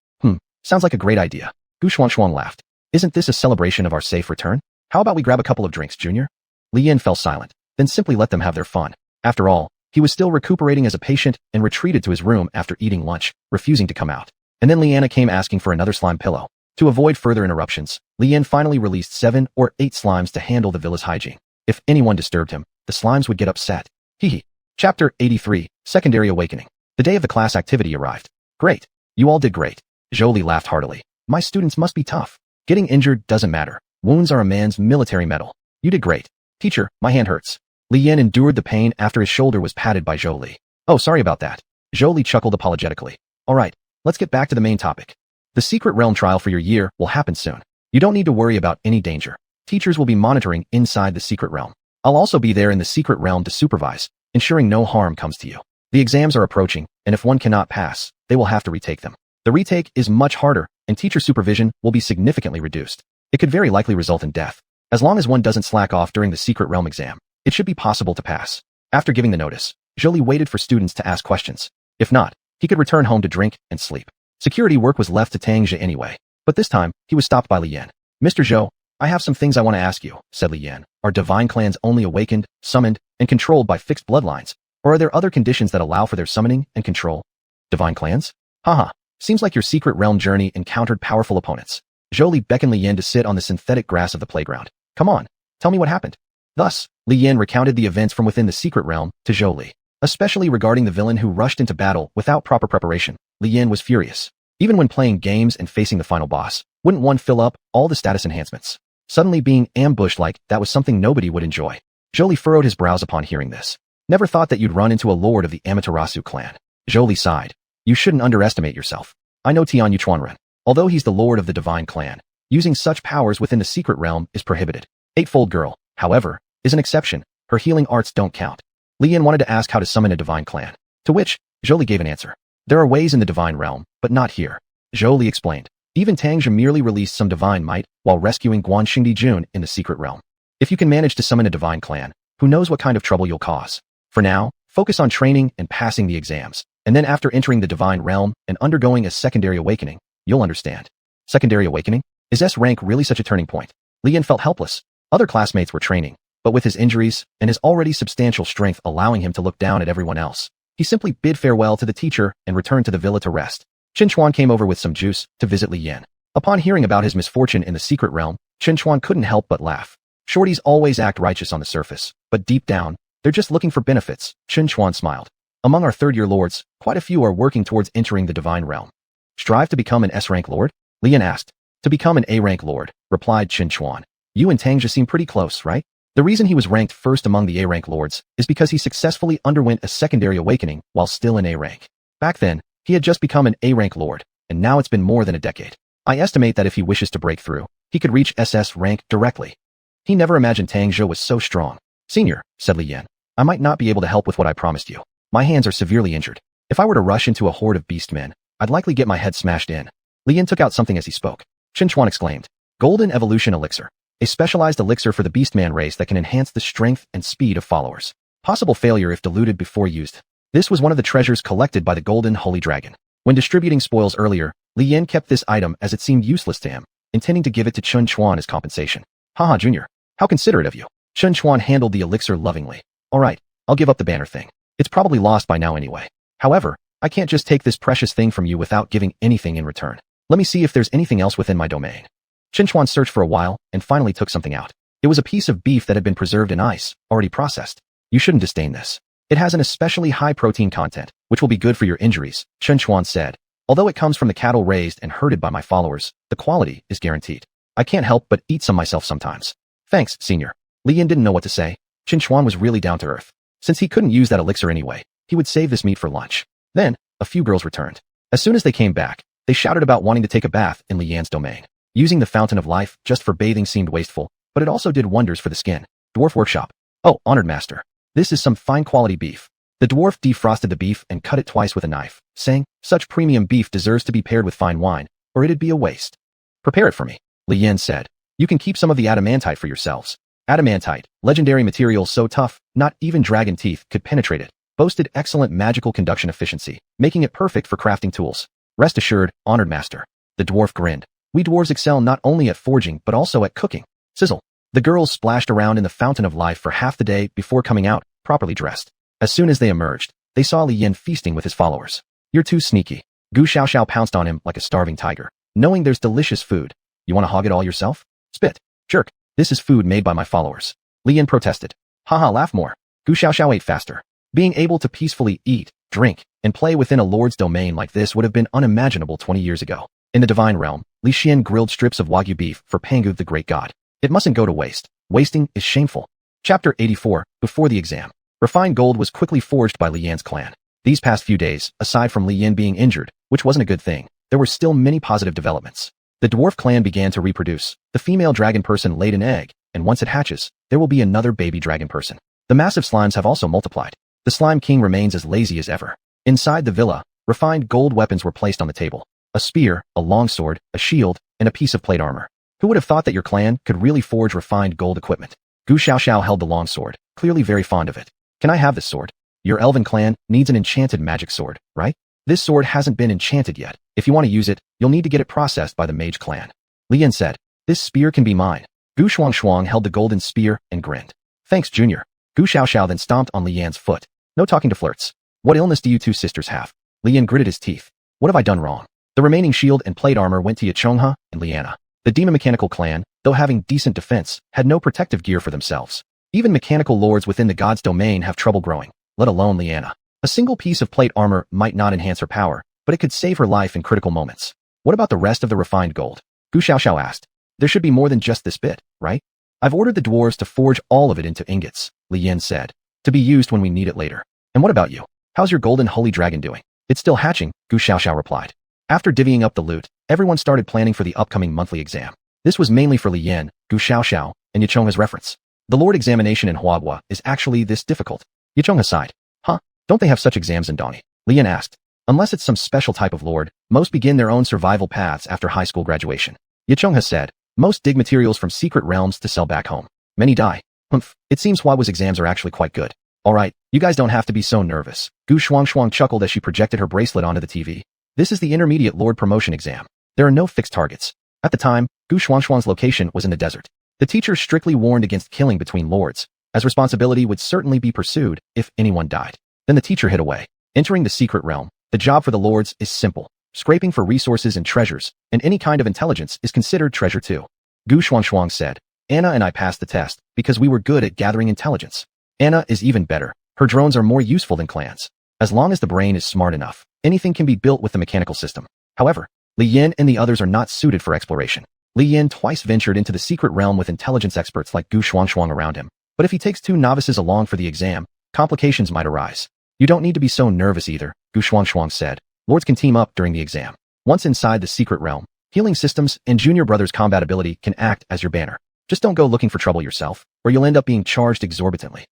[SPEAKER 1] Sounds like a great idea." Gu Xuanhuan laughed. "Isn't this a celebration of our safe return? How about we grab a couple of drinks, Junior?" Li Yan fell silent, then simply let them have their fun. After all, he was still recuperating as a patient and retreated to his room after eating lunch, refusing to come out. And then Li Anna came asking for another slime pillow. To avoid further interruptions, Li Yan finally released 7 or 8 slimes to handle the villa's hygiene. If anyone disturbed him, the slimes would get upset. Hee. Chapter 83, Secondary Awakening. The day of the class activity arrived. "Great. You all did great." Zhou laughed heartily. "My students must be tough. Getting injured doesn't matter. Wounds are a man's military medal. You did great. Teacher, my hand hurts." Li Yan endured the pain after his shoulder was patted by Zhou. "Oh, sorry about that." Zhou chuckled apologetically. "All right, let's get back to the main topic. The secret realm trial for your year will happen soon. You don't need to worry about any danger. Teachers will be monitoring inside the secret realm. I'll also be there in the secret realm to supervise, ensuring no harm comes to you. The exams are approaching, and if one cannot pass, they will have to retake them. The retake is much harder, and teacher supervision will be significantly reduced. It could very likely result in death. As long as one doesn't slack off during the secret realm exam, it should be possible to pass." After giving the notice, Zhou waited for students to ask questions. If not, he could return home to drink and sleep. Security work was left to Tang Zhe anyway, but this time, he was stopped by Li Yan. "Mr. Zhou, I have some things I want to ask you," said Li Yan. "Are divine clans only awakened, summoned, and controlled by fixed bloodlines, or are there other conditions that allow for their summoning and control?" "Divine clans? Haha, seems like your secret realm journey encountered powerful opponents." Zhou beckoned Li Yan to sit on the synthetic grass of the playground. "Come on, tell me what happened." Thus, Li Yan recounted the events from within the secret realm to Zhou. Especially regarding the villain who rushed into battle without proper preparation, Li Yan was furious. Even when playing games and facing the final boss, wouldn't one fill up all the status enhancements? Suddenly being ambushed like that was something nobody would enjoy. Zhou furrowed his brows upon hearing this. "Never thought that you'd run into a lord of the Amaterasu clan." Zhou sighed. "You shouldn't underestimate yourself. I know xuanhuan. Although he's the lord of the divine clan, using such powers within the secret realm is prohibited. Eightfold girl, however, is an exception. Her healing arts don't count." Li Yan wanted to ask how to summon a divine clan, to which Zhou gave an answer. "There are ways in the divine realm, but not here." Zhou explained. Even Tang Zhe merely released some divine might while rescuing Guan Xingdi Jun in the secret realm. If you can manage to summon a divine clan, who knows what kind of trouble you'll cause. For now, focus on training and passing the exams, and then after entering the divine realm and undergoing a secondary awakening, you'll understand. Secondary awakening? Is S rank really such a turning point? Li Yan felt helpless. Other classmates were training, but with his injuries and his already substantial strength allowing him to look down at everyone else, he simply bid farewell to the teacher and returned to the villa to rest. Xuanhuan came over with some juice to visit Li Yan. Upon hearing about his misfortune in the secret realm, Xuanhuan couldn't help but laugh. Shorties always act righteous on the surface, but deep down, they're just looking for benefits. Xuanhuan smiled. Among our third-year lords, quite a few are working towards entering the divine realm. Strive to become an S-rank lord? Li Yan asked. To become an A-rank lord, replied Xuanhuan. You and Tangja seem pretty close, right? The reason he was ranked first among the A-rank lords is because he successfully underwent a secondary awakening while still in A-rank. Back then, he had just become an A-rank lord, and now it's been more than a decade. I estimate that if he wishes to break through, he could reach SS rank directly. He never imagined Tangja was so strong. Senior, said Li Yan, I might not be able to help with what I promised you. My hands are severely injured. If I were to rush into a horde of beastmen, I'd likely get my head smashed in. Li Yan took out something as he spoke. Xuanhuan exclaimed. Golden Evolution Elixir. A specialized elixir for the beastman race that can enhance the strength and speed of followers. Possible failure if diluted before used. This was one of the treasures collected by the Golden Holy Dragon. When distributing spoils earlier, Li Yan kept this item as it seemed useless to him, intending to give it to Xuanhuan as compensation. Haha, Junior. How considerate of you. Xuanhuan handled the elixir lovingly. Alright, I'll give up the banner thing. It's probably lost by now anyway. However, I can't just take this precious thing from you without giving anything in return. Let me see if there's anything else within my domain. Xuanhuan searched for a while and finally took something out. It was a piece of beef that had been preserved in ice, already processed. You shouldn't disdain this. It has an especially high protein content, which will be good for your injuries, Xuanhuan said. Although it comes from the cattle raised and herded by my followers, the quality is guaranteed. I can't help but eat some myself sometimes. Thanks, Senior. Li Yan didn't know what to say. Xuanhuan was really down to earth. Since he couldn't use that elixir anyway, he would save this meat for lunch. Then, a few girls returned. As soon as they came back, they shouted about wanting to take a bath in Li Yan's domain. Using the fountain of life just for bathing seemed wasteful, but it also did wonders for the skin. Dwarf Workshop. Oh, honored master. This is some fine quality beef. The dwarf defrosted the beef and cut it twice with a knife, saying, such premium beef deserves to be paired with fine wine, or it'd be a waste. Prepare it for me, Li Yan said. You can keep some of the adamantite for yourselves. Adamantite, legendary material so tough, not even dragon teeth could penetrate it, boasted excellent magical conduction efficiency, making it perfect for crafting tools. Rest assured, honored master. The dwarf grinned. We dwarves excel not only at forging but also at cooking. Sizzle. The girls splashed around in the fountain of life for half the day before coming out, properly dressed. As soon as they emerged, they saw Li Yan feasting with his followers. You're too sneaky. Gu Xiaoxiao pounced on him like a starving tiger, knowing there's delicious food. You want to hog it all yourself? Spit. Jerk. This is food made by my followers. Li Yan protested. Haha, laugh more. Gu Xiaoxiao ate faster. Being able to peacefully eat, drink, and play within a lord's domain like this would have been unimaginable 20 years ago. In the divine realm, Li Xian grilled strips of Wagyu beef for Pangu the great god. It mustn't go to waste. Wasting is shameful. Chapter 84, Before the Exam. Refined gold was quickly forged by Li Yan's clan. These past few days, aside from Li Yan being injured, which wasn't a good thing, there were still many positive developments. The dwarf clan began to reproduce. The female dragon person laid an egg, and once it hatches, there will be another baby dragon person. The massive slimes have also multiplied. The slime king remains as lazy as ever. Inside the villa, refined gold weapons were placed on the table. A spear, a longsword, a shield, and a piece of plate armor. Who would have thought that your clan could really forge refined gold equipment? Gu Xiaoxiao held the longsword, clearly very fond of it. Can I have this sword? Your elven clan needs an enchanted magic sword, right? This sword hasn't been enchanted yet. If you want to use it, you'll need to get it processed by the mage clan. Li Yan said. This spear can be mine. Gu Xuanhuan held the golden spear and grinned. Thanks, Junior. Gu Xiaoxiao then stomped on Li Yan's foot. No talking to flirts. What illness do you two sisters have? Li Yan gritted his teeth. What have I done wrong? The remaining shield and plate armor went to Xuanhuan and Liana. The demon mechanical clan, though having decent defense, had no protective gear for themselves. Even mechanical lords within the god's domain have trouble growing, let alone Liana. A single piece of plate armor might not enhance her power, but it could save her life in critical moments. What about the rest of the refined gold? Gu Xiaoxiao asked. There should be more than just this bit, right? I've ordered the dwarves to forge all of it into ingots, Li Yan said, to be used when we need it later. And what about you? How's your golden holy dragon doing? It's still hatching, Gu Xiaoxiao replied. After divvying up the loot, everyone started planning for the upcoming monthly exam. This was mainly for Li Yan, Gu Xiaoxiao, and Yicheng's reference. The Lord examination in Huahua is actually this difficult. Yicheng sighed. Huh? Don't they have such exams in Dongyi? Li Yan asked. Unless it's some special type of lord, most begin their own survival paths after high school graduation. Yicheng said. Most dig materials from secret realms to sell back home. Many die. Humph. It seems Huahua's exams are actually quite good. Alright, you guys don't have to be so nervous. Gu Xuanhuan chuckled as she projected her bracelet onto the TV. This is the intermediate lord promotion exam. There are no fixed targets. At the time, Gu Xuanhuan's location was in the desert. The teacher strictly warned against killing between lords, as responsibility would certainly be pursued if anyone died. Then the teacher hid away. Entering the secret realm, the job for the lords is simple. Scraping for resources and treasures, and any kind of intelligence is considered treasure too. Xuanhuan said, Anna and I passed the test because we were good at gathering intelligence. Anna is even better. Her drones are more useful than clans. As long as the brain is smart enough, anything can be built with the mechanical system. However, Li Yin and the others are not suited for exploration. Li Yin twice ventured into the secret realm with intelligence experts like xuanhuan around him. But if he takes 2 novices along for the exam, complications might arise. You don't need to be so nervous either, xuanhuan said. Lords can team up during the exam. Once inside the secret realm, healing systems and junior brothers' combat ability can act as your banner. Just don't go looking for trouble yourself, or you'll end up being charged exorbitantly.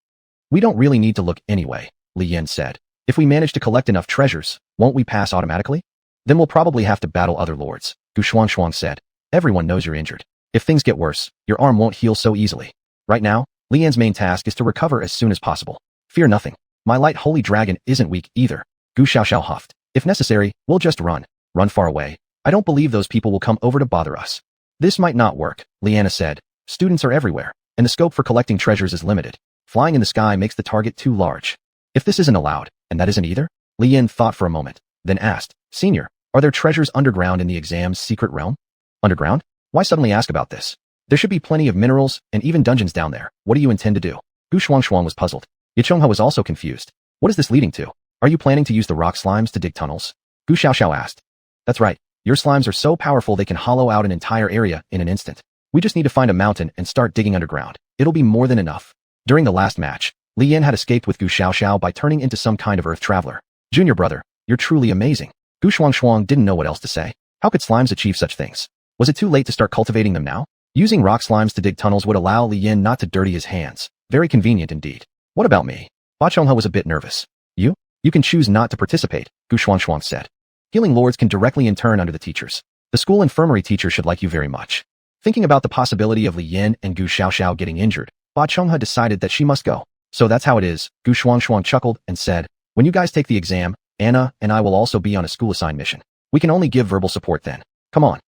[SPEAKER 1] We don't really need to look anyway, Li Yin said. If we manage to collect enough treasures, won't we pass automatically? Then we'll probably have to battle other lords, xuanhuan said. Everyone knows you're injured. If things get worse, your arm won't heal so easily. Right now, Li Yin's main task is to recover as soon as possible. Fear nothing. My light holy dragon isn't weak either, Gu Xiaoxiao huffed. If necessary, we'll just run far away. I don't believe those people will come over to bother us. This might not work, Liana said. Students are everywhere, and the scope for collecting treasures is limited. Flying in the sky makes the target too large. If this isn't allowed, and that isn't either, Li Yin thought for a moment, then asked, Senior, are there treasures underground in the exam's secret realm? Underground? Why suddenly ask about this? There should be plenty of minerals and even dungeons down there. What do you intend to do? Gu Xuanhuan was puzzled. Yichonghua was also confused. What is this leading to? Are you planning to use the rock slimes to dig tunnels? Gu Xiaoxiao asked. That's right. Your slimes are so powerful they can hollow out an entire area in an instant. We just need to find a mountain and start digging underground. It'll be more than enough. During the last match, Li Yin had escaped with Gu Xiaoxiao by turning into some kind of earth traveler. Junior brother, you're truly amazing. Gu Xuanhuan didn't know what else to say. How could slimes achieve such things? Was it too late to start cultivating them now? Using rock slimes to dig tunnels would allow Li Yin not to dirty his hands. Very convenient indeed. What about me? Ba Chonghua was a bit nervous. You can choose not to participate, Gu Xuanhuan said. Healing lords can directly intern under the teachers. The school infirmary teacher should like you very much. Thinking about the possibility of Li Yin and Gu Xiaoxiao getting injured, Ba Chonghua decided that she must go. So that's how it is, Gu Xuanhuan chuckled and said, when you guys take the exam, Anna and I will also be on a school-assigned mission. We can only give verbal support then. Come on.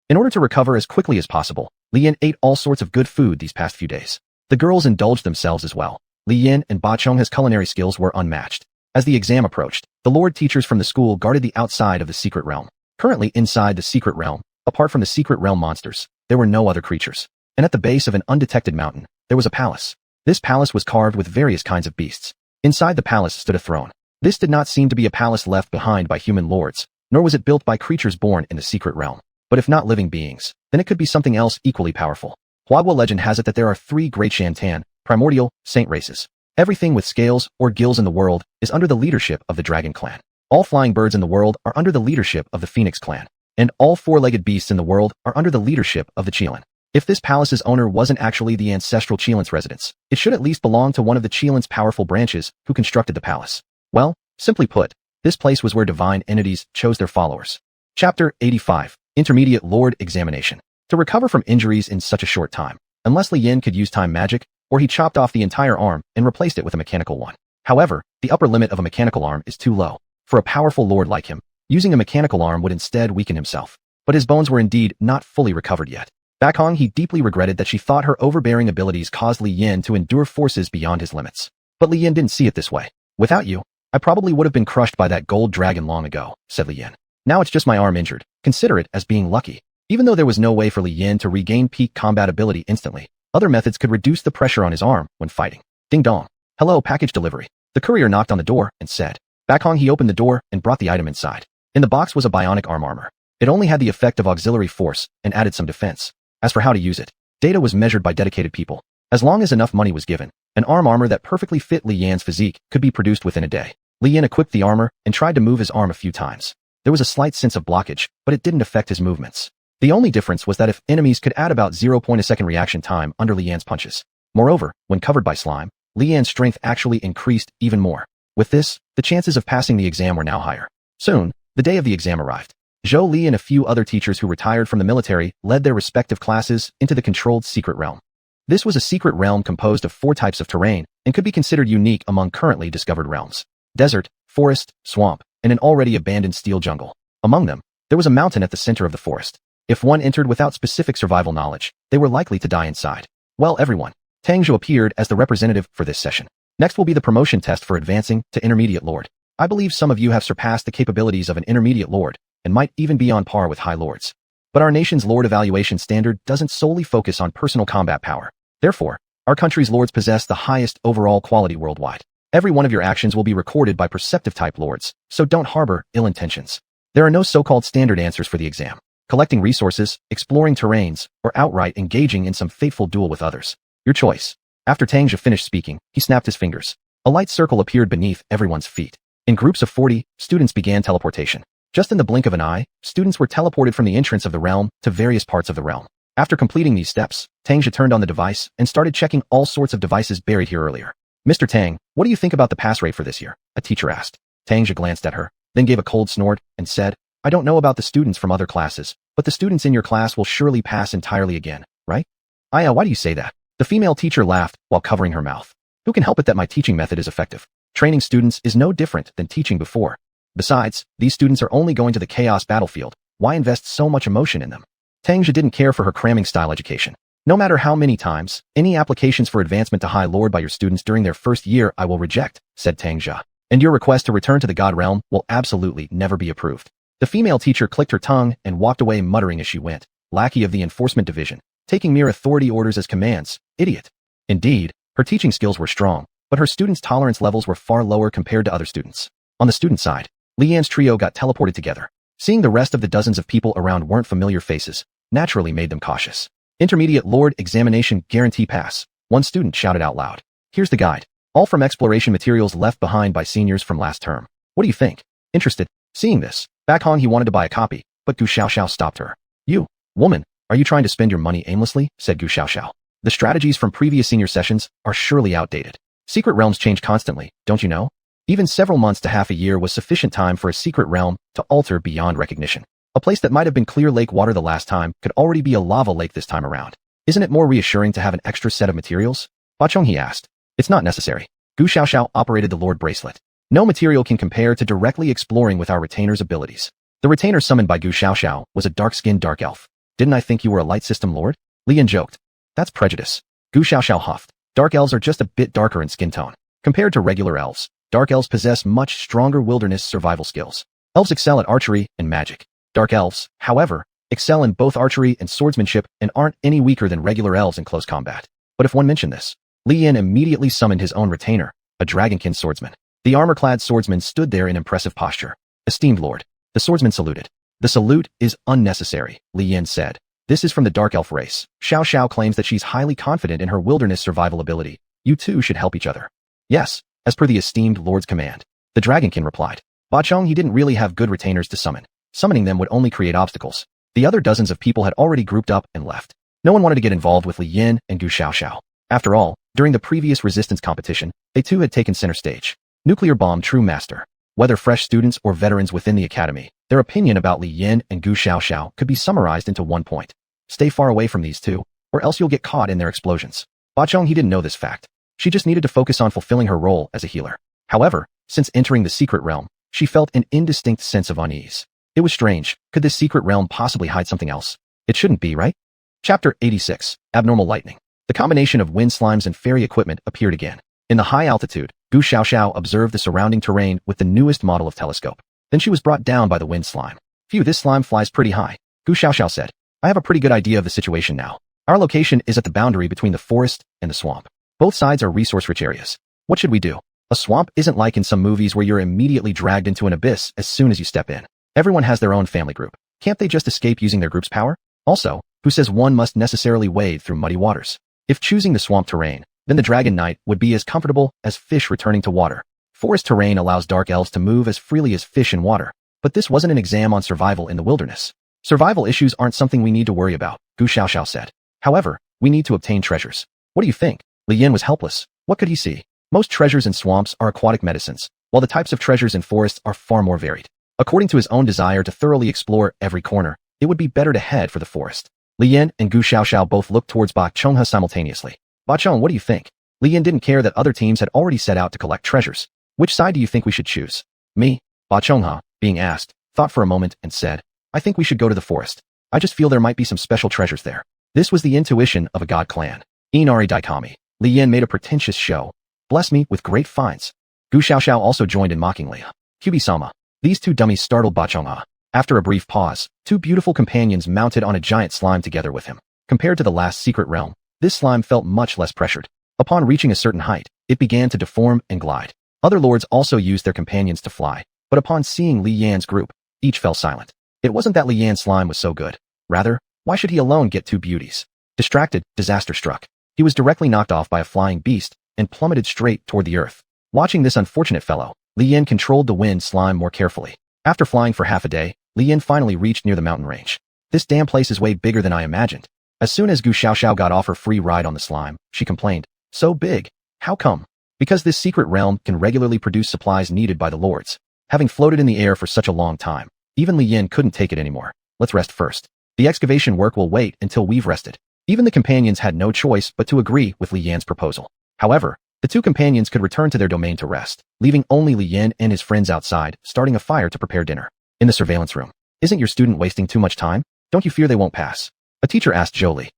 [SPEAKER 1] In order to recover as quickly as possible, Li Yin ate all sorts of good food these past few days. The girls indulged themselves as well. Li Yin and Ba Chonghua's culinary skills were unmatched. As the exam approached, the lord teachers from the school guarded the outside of the secret realm. Currently inside the secret realm, apart from the secret realm monsters, there were no other creatures. And at the base of an undetected mountain, there was a palace. This palace was carved with various kinds of beasts. Inside the palace stood a throne. This did not seem to be a palace left behind by human lords, nor was it built by creatures born in the secret realm. But if not living beings, then it could be something else equally powerful. Huahua legend has it that there are 3 great Shantan, primordial, saint races. Everything with scales or gills in the world is under the leadership of the dragon clan. All flying birds in the world are under the leadership of the phoenix clan. And all 4-legged beasts in the world are under the leadership of the Qilin. If this palace's owner wasn't actually the ancestral Qilin's residence, it should at least belong to one of the Qilin's powerful branches who constructed the palace. Well, simply put, this place was where divine entities chose their followers. Chapter 85. Intermediate Lord Examination. To recover from injuries in such a short time, unless Li Yin could use time magic, or he chopped off the entire arm and replaced it with a mechanical one. However, the upper limit of a mechanical arm is too low. For a powerful lord like him, using a mechanical arm would instead weaken himself. But his bones were indeed not fully recovered yet. Back home, he deeply regretted that she thought her overbearing abilities caused Li Yin to endure forces beyond his limits. But Li Yin didn't see it this way. Without you, I probably would have been crushed by that gold dragon long ago, said Li Yin. Now it's just my arm injured. Consider it as being lucky. Even though there was no way for Li Yin to regain peak combat ability instantly, other methods could reduce the pressure on his arm when fighting. Ding dong. Hello, package delivery. The courier knocked on the door and said. Back Hong he opened the door and brought the item inside. In the box was a bionic arm armor. It only had the effect of auxiliary force and added some defense. As for how to use it, data was measured by dedicated people. As long as enough money was given, an arm armor that perfectly fit Li Yan's physique could be produced within a day. Li Yan equipped the armor and tried to move his arm a few times. There was a slight sense of blockage, but it didn't affect his movements. The only difference was that if enemies could add about 0.1 second reaction time under Li Yan's punches. Moreover, when covered by slime, Li Yan's strength actually increased even more. With this, the chances of passing the exam were now higher. Soon, the day of the exam arrived. Zhou Li and a few other teachers who retired from the military led their respective classes into the controlled secret realm. This was a secret realm composed of 4 types of terrain and could be considered unique among currently discovered realms. Desert, forest, swamp, and an already abandoned steel jungle. Among them, there was a mountain at the center of the forest. If one entered without specific survival knowledge, they were likely to die inside. Well, everyone, Tang Zhou appeared as the representative for this session. Next will be the promotion test for advancing to Intermediate Lord. I believe some of you have surpassed the capabilities of an Intermediate Lord and might even be on par with High Lords. But our nation's Lord evaluation standard doesn't solely focus on personal combat power. Therefore, our country's Lords possess the highest overall quality worldwide. Every one of your actions will be recorded by perceptive-type Lords, so don't harbor ill intentions. There are no so-called standard answers for the exam. Collecting resources, exploring terrains, or outright engaging in some fateful duel with others. Your choice. After Tang Zhou finished speaking, he snapped his fingers. A light circle appeared beneath everyone's feet. In groups of 40, students began teleportation. Just in the blink of an eye, students were teleported from the entrance of the realm to various parts of the realm. After completing these steps, Tang Zhou turned on the device and started checking all sorts of devices buried here earlier. Mr. Tang, what do you think about the pass rate for this year? A teacher asked. Tang Zhou glanced at her, then gave a cold snort and said, I don't know about the students from other classes, but the students in your class will surely pass entirely again, right? Aya, why do you say that? The female teacher laughed while covering her mouth. Who can help it that my teaching method is effective? Training students is no different than teaching before. Besides, these students are only going to the chaos battlefield. Why invest so much emotion in them? Tang Zhou didn't care for her cramming style education. No matter how many times, any applications for advancement to High Lord by your students during their first year I will reject, said Tang Zhou. And your request to return to the God Realm will absolutely never be approved. The female teacher clicked her tongue and walked away muttering as she went. Lackey of the Enforcement Division, taking mere authority orders as commands, idiot. Indeed, her teaching skills were strong, but her students' tolerance levels were far lower compared to other students. On the student side, Li Yan's trio got teleported together. Seeing the rest of the dozens of people around weren't familiar faces, naturally made them cautious. Intermediate Lord Examination Guarantee Pass. One student shouted out loud. Here's the guide. All from exploration materials left behind by seniors from last term. What do you think? Interested? Seeing this, back on he wanted to buy a copy, but Gu Xiaoxiao stopped her. You, woman, are you trying to spend your money aimlessly? Said Gu Xiaoxiao. The strategies from previous senior sessions are surely outdated. Secret realms change constantly, don't you know? Even several months to half a year was sufficient time for a secret realm to alter beyond recognition. A place that might have been clear lake water the last time could already be a lava lake this time around. Isn't it more reassuring to have an extra set of materials? Ba Chonghe asked. It's not necessary. Gu Xiaoxiao operated the Lord Bracelet. No material can compare to directly exploring with our retainer's abilities. The retainer summoned by Gu Xiaoxiao was a dark-skinned dark elf. Didn't I think you were a light system lord? Li Yan joked. That's prejudice. Gu Xiaoxiao huffed. Dark elves are just a bit darker in skin tone. Compared to regular elves, dark elves possess much stronger wilderness survival skills. Elves excel at archery and magic. Dark elves, however, excel in both archery and swordsmanship and aren't any weaker than regular elves in close combat. But if one mentioned this, Li Yan immediately summoned his own retainer, a dragonkin swordsman. The armor-clad swordsman stood there in impressive posture. Esteemed lord. The swordsman saluted. The salute is unnecessary, Li Yan said. This is from the dark elf race. Xiao Xiao claims that she's highly confident in her wilderness survival ability. You two should help each other. Yes, as per the esteemed lord's command. The dragonkin replied. Ba Chong he didn't really have good retainers to summon. Summoning them would only create obstacles. The other dozens of people had already grouped up and left. No one wanted to get involved with Li Yan and Gu Xiaoxiao. After all, during the previous resistance competition, they too had taken center stage. Nuclear bomb true master. Whether fresh students or veterans within the academy, their opinion about Li Yan and Gu Xiaoxiao could be summarized into one point. Stay far away from these two, or else you'll get caught in their explosions. Ba Chong he didn't know this fact. She just needed to focus on fulfilling her role as a healer. However, since entering the secret realm, she felt an indistinct sense of unease. It was strange. Could this secret realm possibly hide something else? It shouldn't be, right? Chapter 86. Abnormal Lightning. The combination of wind slimes and fairy equipment appeared again. In the high altitude, Gu Xiaoxiao observed the surrounding terrain with the newest model of telescope. Then she was brought down by the wind slime. Phew, this slime flies pretty high. Gu Xiaoxiao said. I have a pretty good idea of the situation now. Our location is at the boundary between the forest and the swamp. Both sides are resource-rich areas. What should we do? A swamp isn't like in some movies where you're immediately dragged into an abyss as soon as you step in. Everyone has their own family group. Can't they just escape using their group's power? Also, who says one must necessarily wade through muddy waters? If choosing the swamp terrain, then the Dragon Knight would be as comfortable as fish returning to water. Forest terrain allows dark elves to move as freely as fish in water. But this wasn't an exam on survival in the wilderness. Survival issues aren't something we need to worry about, Gu Xiaoxiao said. However, we need to obtain treasures. What do you think? Li Yan was helpless. What could he see? Most treasures in swamps are aquatic medicines, while the types of treasures in forests are far more varied. According to his own desire to thoroughly explore every corner, it would be better to head for the forest. Li Yan and Gu Xiaoxiao both looked towards Ba Chonghe simultaneously. Ba Chong, what do you think? Li Yan didn't care that other teams had already set out to collect treasures. Which side do you think we should choose? Me? Ba Chonghe, being asked, thought for a moment and said, I think we should go to the forest. I just feel there might be some special treasures there. This was the intuition of a god clan. Inari Daikami. Li Yan made a pretentious show. Bless me with great finds. Gu Xiaoxiao also joined in mockingly. QB-sama. These two dummies startled Ba Chong'a. After a brief pause, two beautiful companions mounted on a giant slime together with him. Compared to the last secret realm, this slime felt much less pressured. Upon reaching a certain height, it began to deform and glide. Other lords also used their companions to fly, but upon seeing Li Yan's group, each fell silent. It wasn't that Li Yan's slime was so good. Rather, why should he alone get two beauties? Distracted, disaster struck. He was directly knocked off by a flying beast and plummeted straight toward the earth. Watching this unfortunate fellow, Li Yan controlled the wind slime more carefully. After flying for half a day, Li Yan finally reached near the mountain range. This damn place is way bigger than I imagined. As soon as Gu Xiaoxiao got off her free ride on the slime, she complained, so big. How come? Because this secret realm can regularly produce supplies needed by the lords. Having floated in the air for such a long time, even Li Yan couldn't take it anymore. Let's rest first. The excavation work will wait until we've rested. Even the companions had no choice but to agree with Li Yan's proposal. However, the two companions could return to their domain to rest, leaving only Li Yan and his friends outside, starting a fire to prepare dinner. In the surveillance room. Isn't your student wasting too much time? Don't you fear they won't pass? A teacher asked Zhou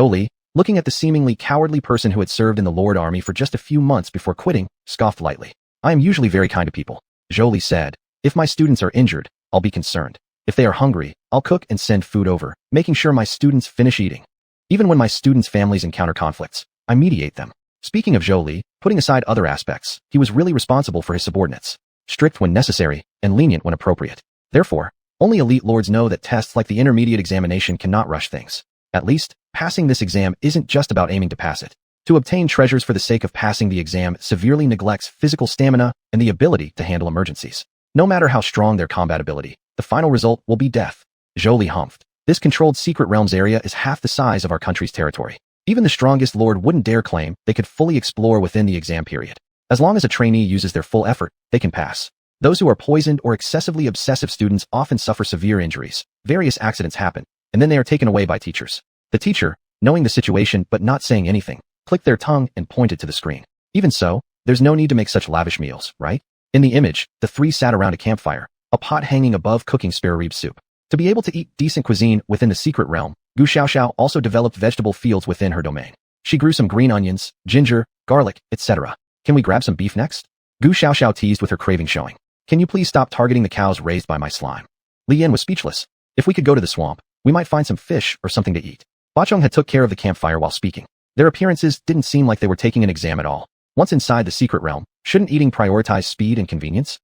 [SPEAKER 1] Li, looking at the seemingly cowardly person who had served in the Lord Army for just a few months before quitting, scoffed lightly. I am usually very kind to people. Zhou Li said, if my students are injured, I'll be concerned. If they are hungry, I'll cook and send food over, making sure my students finish eating. Even when my students' families encounter conflicts, I mediate them. Speaking of Zhou Li, putting aside other aspects, he was really responsible for his subordinates. Strict when necessary, and lenient when appropriate. Therefore, only elite lords know that tests like the intermediate examination cannot rush things. At least, passing this exam isn't just about aiming to pass it. To obtain treasures for the sake of passing the exam severely neglects physical stamina and the ability to handle emergencies. No matter how strong their combat ability, the final result will be death. Zhou Li humphed. This controlled secret realms area is half the size of our country's territory. Even the strongest lord wouldn't dare claim they could fully explore within the exam period. As long as a trainee uses their full effort, they can pass. Those who are poisoned or excessively obsessive students often suffer severe injuries. Various accidents happen, and then they are taken away by teachers. The teacher, knowing the situation but not saying anything, clicked their tongue and pointed to the screen. Even so, there's no need to make such lavish meals, right? In the image, the three sat around a campfire, a pot hanging above cooking spare rib soup. To be able to eat decent cuisine within the secret realm, Gu Xiaoxiao also developed vegetable fields within her domain. She grew some green onions, ginger, garlic, etc. Can we grab some beef next? Gu Xiaoxiao teased with her craving showing. Can you please stop targeting the cows raised by my slime? Li Yan was speechless. If we could go to the swamp, we might find some fish or something to eat. Ba Chong had took care of the campfire while speaking. Their appearances didn't seem like they were taking an exam at all. Once inside the secret realm, shouldn't eating prioritize speed and convenience?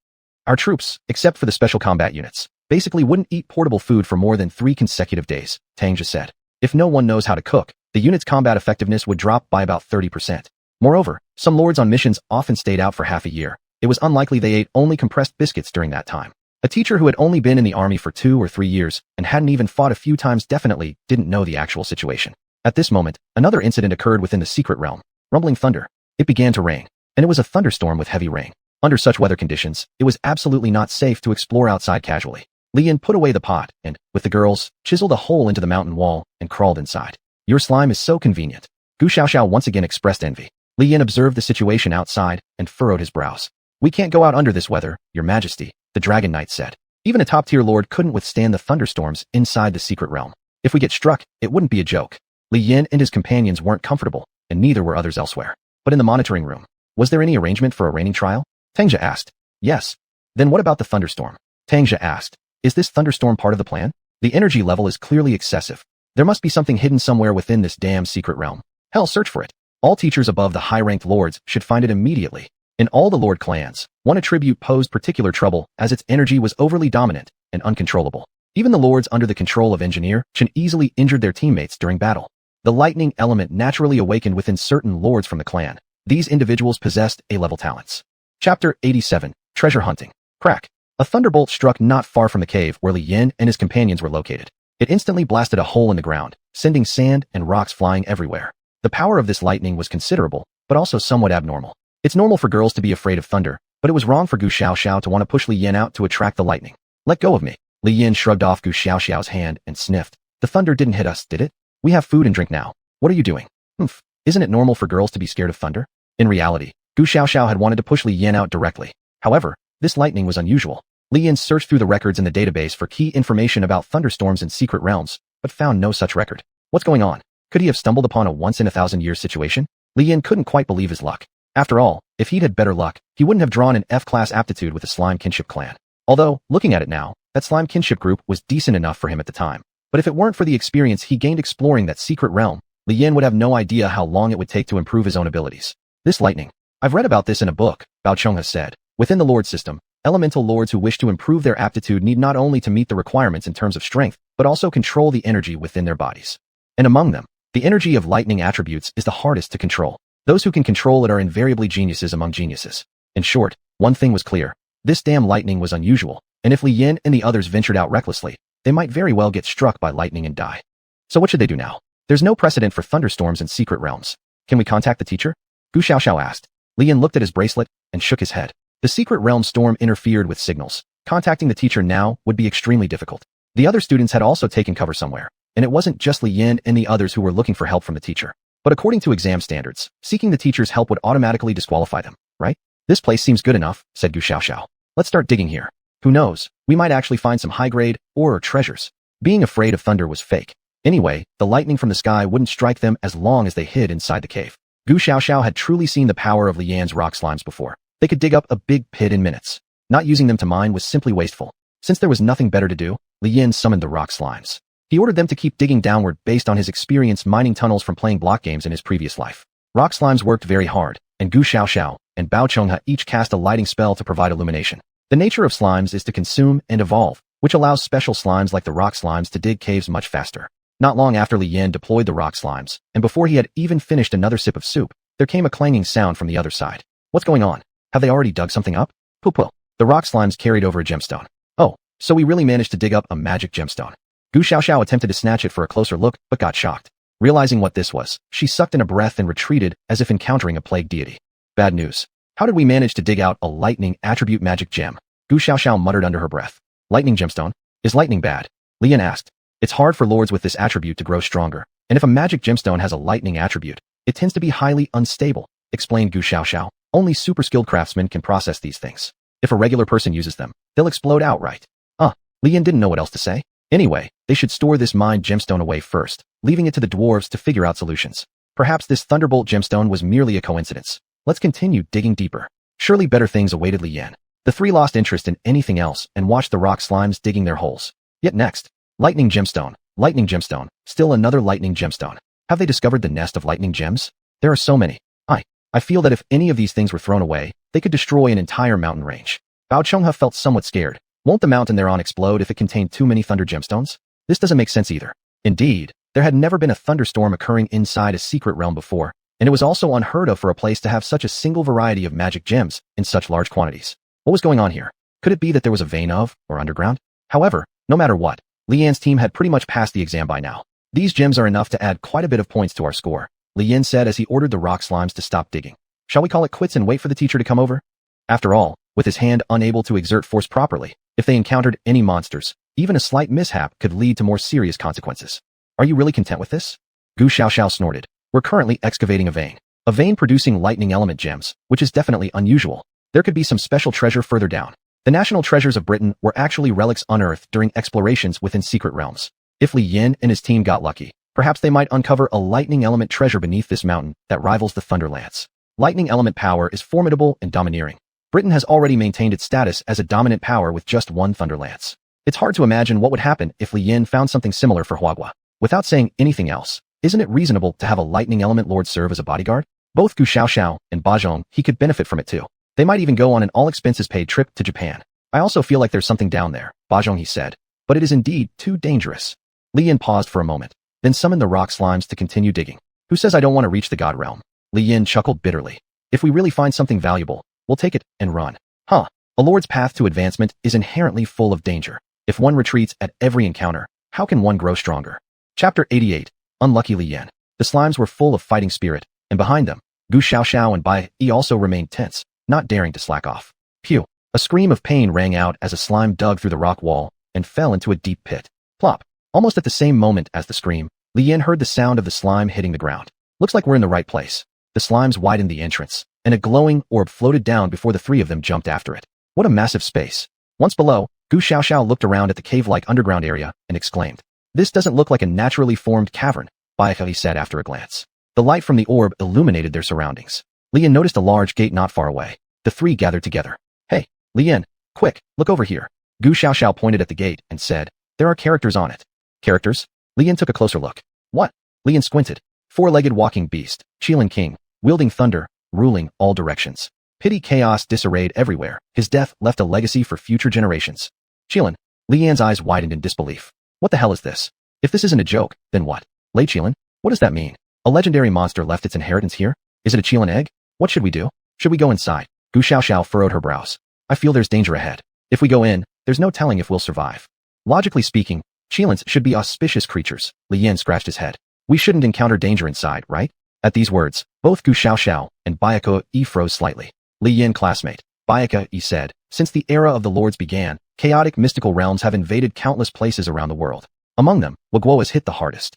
[SPEAKER 1] Our troops, except for the special combat units, basically wouldn't eat portable food for more than 3 consecutive days, Tangja said. If no one knows how to cook, the unit's combat effectiveness would drop by about 30%. Moreover, some lords on missions often stayed out for half a year. It was unlikely they ate only compressed biscuits during that time. A teacher who had only been in the army for 2 or 3 years and hadn't even fought a few times definitely didn't know the actual situation. At this moment, another incident occurred within the secret realm. Rumbling thunder. It began to rain, and it was a thunderstorm with heavy rain. Under such weather conditions, it was absolutely not safe to explore outside casually. Li Yan put away the pot and, with the girls, chiseled a hole into the mountain wall and crawled inside. Your slime is so convenient. Gu Xiaoxiao once again expressed envy. Li Yan observed the situation outside and furrowed his brows. We can't go out under this weather, Your Majesty, the Dragon Knight said. Even a top-tier lord couldn't withstand the thunderstorms inside the secret realm. If we get struck, it wouldn't be a joke. Li Yan and his companions weren't comfortable, and neither were others elsewhere. But in the monitoring room, was there any arrangement for a raining trial? Tangja asked. Yes. Then what about the thunderstorm? Tangja asked. Is this thunderstorm part of the plan? The energy level is clearly excessive. There must be something hidden somewhere within this damn secret realm. Hell, search for it. All teachers above the high-ranked lords should find it immediately. In all the lord clans, one attribute posed particular trouble as its energy was overly dominant and uncontrollable. Even the lords under the control of Engineer Chen easily injured their teammates during battle. The lightning element naturally awakened within certain lords from the clan. These individuals possessed A-level talents. Chapter 87, Treasure Hunting. Crack. A thunderbolt struck not far from the cave where Li Yan and his companions were located. It instantly blasted a hole in the ground, sending sand and rocks flying everywhere. The power of this lightning was considerable, but also somewhat abnormal. It's normal for girls to be afraid of thunder, but it was wrong for Gu Xiaoxiao to want to push Li Yan out to attract the lightning. Let go of me. Li Yan shrugged off Gu Xiaoxiao's hand and sniffed. The thunder didn't hit us, did it? We have food and drink now. What are you doing? Humph. Isn't it normal for girls to be scared of thunder? In reality, Gu Xiaoxiao had wanted to push Li Yan out directly. However, this lightning was unusual. Li Yan searched through the records in the database for key information about thunderstorms in secret realms, but found no such record. What's going on? Could he have stumbled upon a once-in-a-thousand-year situation? Li Yin couldn't quite believe his luck. After all, if he'd had better luck, he wouldn't have drawn an F-class aptitude with the slime kinship clan. Although, looking at it now, that slime kinship group was decent enough for him at the time. But if it weren't for the experience he gained exploring that secret realm, Li Yin would have no idea how long it would take to improve his own abilities. This lightning. I've read about this in a book, Bao Chongha said. Within the Lord system, elemental lords who wish to improve their aptitude need not only to meet the requirements in terms of strength, but also control the energy within their bodies. And among them, the energy of lightning attributes is the hardest to control. Those who can control it are invariably geniuses among geniuses. In short, one thing was clear. This damn lightning was unusual, and if Li Yin and the others ventured out recklessly, they might very well get struck by lightning and die. So what should they do now? There's no precedent for thunderstorms in secret realms. Can we contact the teacher? Gu Xiaoxiao asked. Li Yin looked at his bracelet and shook his head. The secret realm storm interfered with signals. Contacting the teacher now would be extremely difficult. The other students had also taken cover somewhere, and it wasn't just Li Yin and the others who were looking for help from the teacher. But according to exam standards, seeking the teacher's help would automatically disqualify them, right? This place seems good enough, said Gu Xiaoxiao. Let's start digging here. Who knows, we might actually find some high-grade or treasures. Being afraid of thunder was fake. Anyway, the lightning from the sky wouldn't strike them as long as they hid inside the cave. Gu Xiaoxiao had truly seen the power of Li Yan's rock slimes before. They could dig up a big pit in minutes. Not using them to mine was simply wasteful. Since there was nothing better to do, Li Yan summoned the rock slimes. He ordered them to keep digging downward based on his experience mining tunnels from playing block games in his previous life. Rock slimes worked very hard, and Gu Xiaoxiao and Bao Chongha each cast a lighting spell to provide illumination. The nature of slimes is to consume and evolve, which allows special slimes like the rock slimes to dig caves much faster. Not long after Li Yan deployed the rock slimes, and before he had even finished another sip of soup, there came a clanging sound from the other side. What's going on? Have they already dug something up? Poo-poo. The rock slimes carried over a gemstone. Oh, so we really managed to dig up a magic gemstone. Gu Xiaoxiao attempted to snatch it for a closer look, but got shocked. Realizing what this was, she sucked in a breath and retreated as if encountering a plague deity. Bad news. How did we manage to dig out a lightning attribute magic gem? Gu Xiaoxiao muttered under her breath. Lightning gemstone? Is lightning bad? Li Yan asked. It's hard for lords with this attribute to grow stronger, and if a magic gemstone has a lightning attribute, it tends to be highly unstable, explained Gu Xiaoxiao. Only super skilled craftsmen can process these things. If a regular person uses them, they'll explode outright. Li Yan didn't know what else to say. Anyway, they should store this mined gemstone away first, leaving it to the dwarves to figure out solutions. Perhaps this thunderbolt gemstone was merely a coincidence. Let's continue digging deeper. Surely better things awaited Li Yan. The three lost interest in anything else and watched the rock slimes digging their holes. Yet next, lightning gemstone, still another lightning gemstone. Have they discovered the nest of lightning gems? There are so many. I feel that if any of these things were thrown away, they could destroy an entire mountain range. Bao Chongha felt somewhat scared. Won't the mountain they're on explode if it contained too many thunder gemstones? This doesn't make sense either. Indeed, there had never been a thunderstorm occurring inside a secret realm before, and it was also unheard of for a place to have such a single variety of magic gems in such large quantities. What was going on here? Could it be that there was a vein of, or underground? However, no matter what, Li Yan's team had pretty much passed the exam by now. These gems are enough to add quite a bit of points to our score, Li Yan said as he ordered the rock slimes to stop digging. Shall we call it quits and wait for the teacher to come over? After all, with his hand unable to exert force properly, if they encountered any monsters, even a slight mishap could lead to more serious consequences. Are you really content with this? Gu Xiaoxiao snorted. We're currently excavating a vein producing lightning element gems, which is definitely unusual. There could be some special treasure further down. The national treasures of Britain were actually relics unearthed during explorations within secret realms. If Li Yan and his team got lucky, perhaps they might uncover a lightning element treasure beneath this mountain that rivals the Thunderlance. Lightning element power is formidable and domineering. Britain has already maintained its status as a dominant power with just one Thunderlance. It's hard to imagine what would happen if Li Yan found something similar for Huagua. Without saying anything else, isn't it reasonable to have a lightning element lord serve as a bodyguard? Both Gu Xiaoxiao and Bajong, he could benefit from it too. They might even go on an all-expenses-paid trip to Japan. I also feel like there's something down there, Bajong he said, but it is indeed too dangerous. Li Yan paused for a moment, then summoned the rock slimes to continue digging. Who says I don't want to reach the god realm? Li Yan chuckled bitterly. If we really find something valuable, we'll take it and run. A lord's path to advancement is inherently full of danger. If one retreats at every encounter, how can one grow stronger? Chapter 88. Unlucky Li Yan. The slimes were full of fighting spirit, and behind them, Gu Xiaoxiao and Bai Yi also remained tense, not daring to slack off. Pew! A scream of pain rang out as a slime dug through the rock wall and fell into a deep pit. Plop! Almost at the same moment as the scream, Li Yan heard the sound of the slime hitting the ground. Looks like we're in the right place. The slimes widened the entrance, and a glowing orb floated down before the three of them jumped after it. What a massive space. Once below, Gu Xiaoxiao looked around at the cave-like underground area and exclaimed, "This doesn't look like a naturally formed cavern," Bai Yi said after a glance. The light from the orb illuminated their surroundings. Li Yan noticed a large gate not far away. The three gathered together. Hey, Li Yan, quick, look over here. Gu Xiaoxiao pointed at the gate and said, there are characters on it. Characters? Li Yan took a closer look. What? Li Yan squinted. Four-legged walking beast, Qilin King, wielding thunder, ruling all directions. Pity chaos disarrayed everywhere. His death left a legacy for future generations. Qilin. Li Yan's eyes widened in disbelief. What the hell is this? If this isn't a joke, then what? Lei Qilin? What does that mean? A legendary monster left its inheritance here? Is it a Qilin egg? What should we do? Should we go inside? Gu Xiaoxiao furrowed her brows. I feel there's danger ahead. If we go in, there's no telling if we'll survive. Logically speaking, Qilins should be auspicious creatures. Li Yan scratched his head. We shouldn't encounter danger inside, right? At these words, both Gu Xiaoxiao and Bayaka Yi froze slightly. Li Yan classmate, Bayaka Yi said, since the era of the lords began, chaotic mystical realms have invaded countless places around the world. Among them, Wiguo was hit the hardest.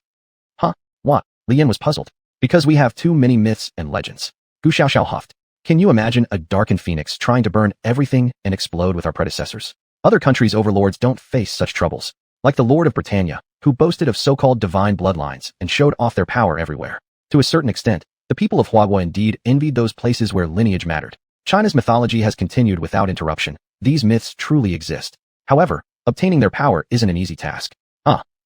[SPEAKER 1] Huh? What? Li Yan was puzzled. Because we have too many myths and legends. Gu Xiaoxiao huffed. Can you imagine a darkened phoenix trying to burn everything and explode with our predecessors? Other countries' overlords don't face such troubles. Like the Lord of Britannia, who boasted of so-called divine bloodlines and showed off their power everywhere. To a certain extent, the people of Huaguo indeed envied those places where lineage mattered. China's mythology has continued without interruption. These myths truly exist. However, obtaining their power isn't an easy task.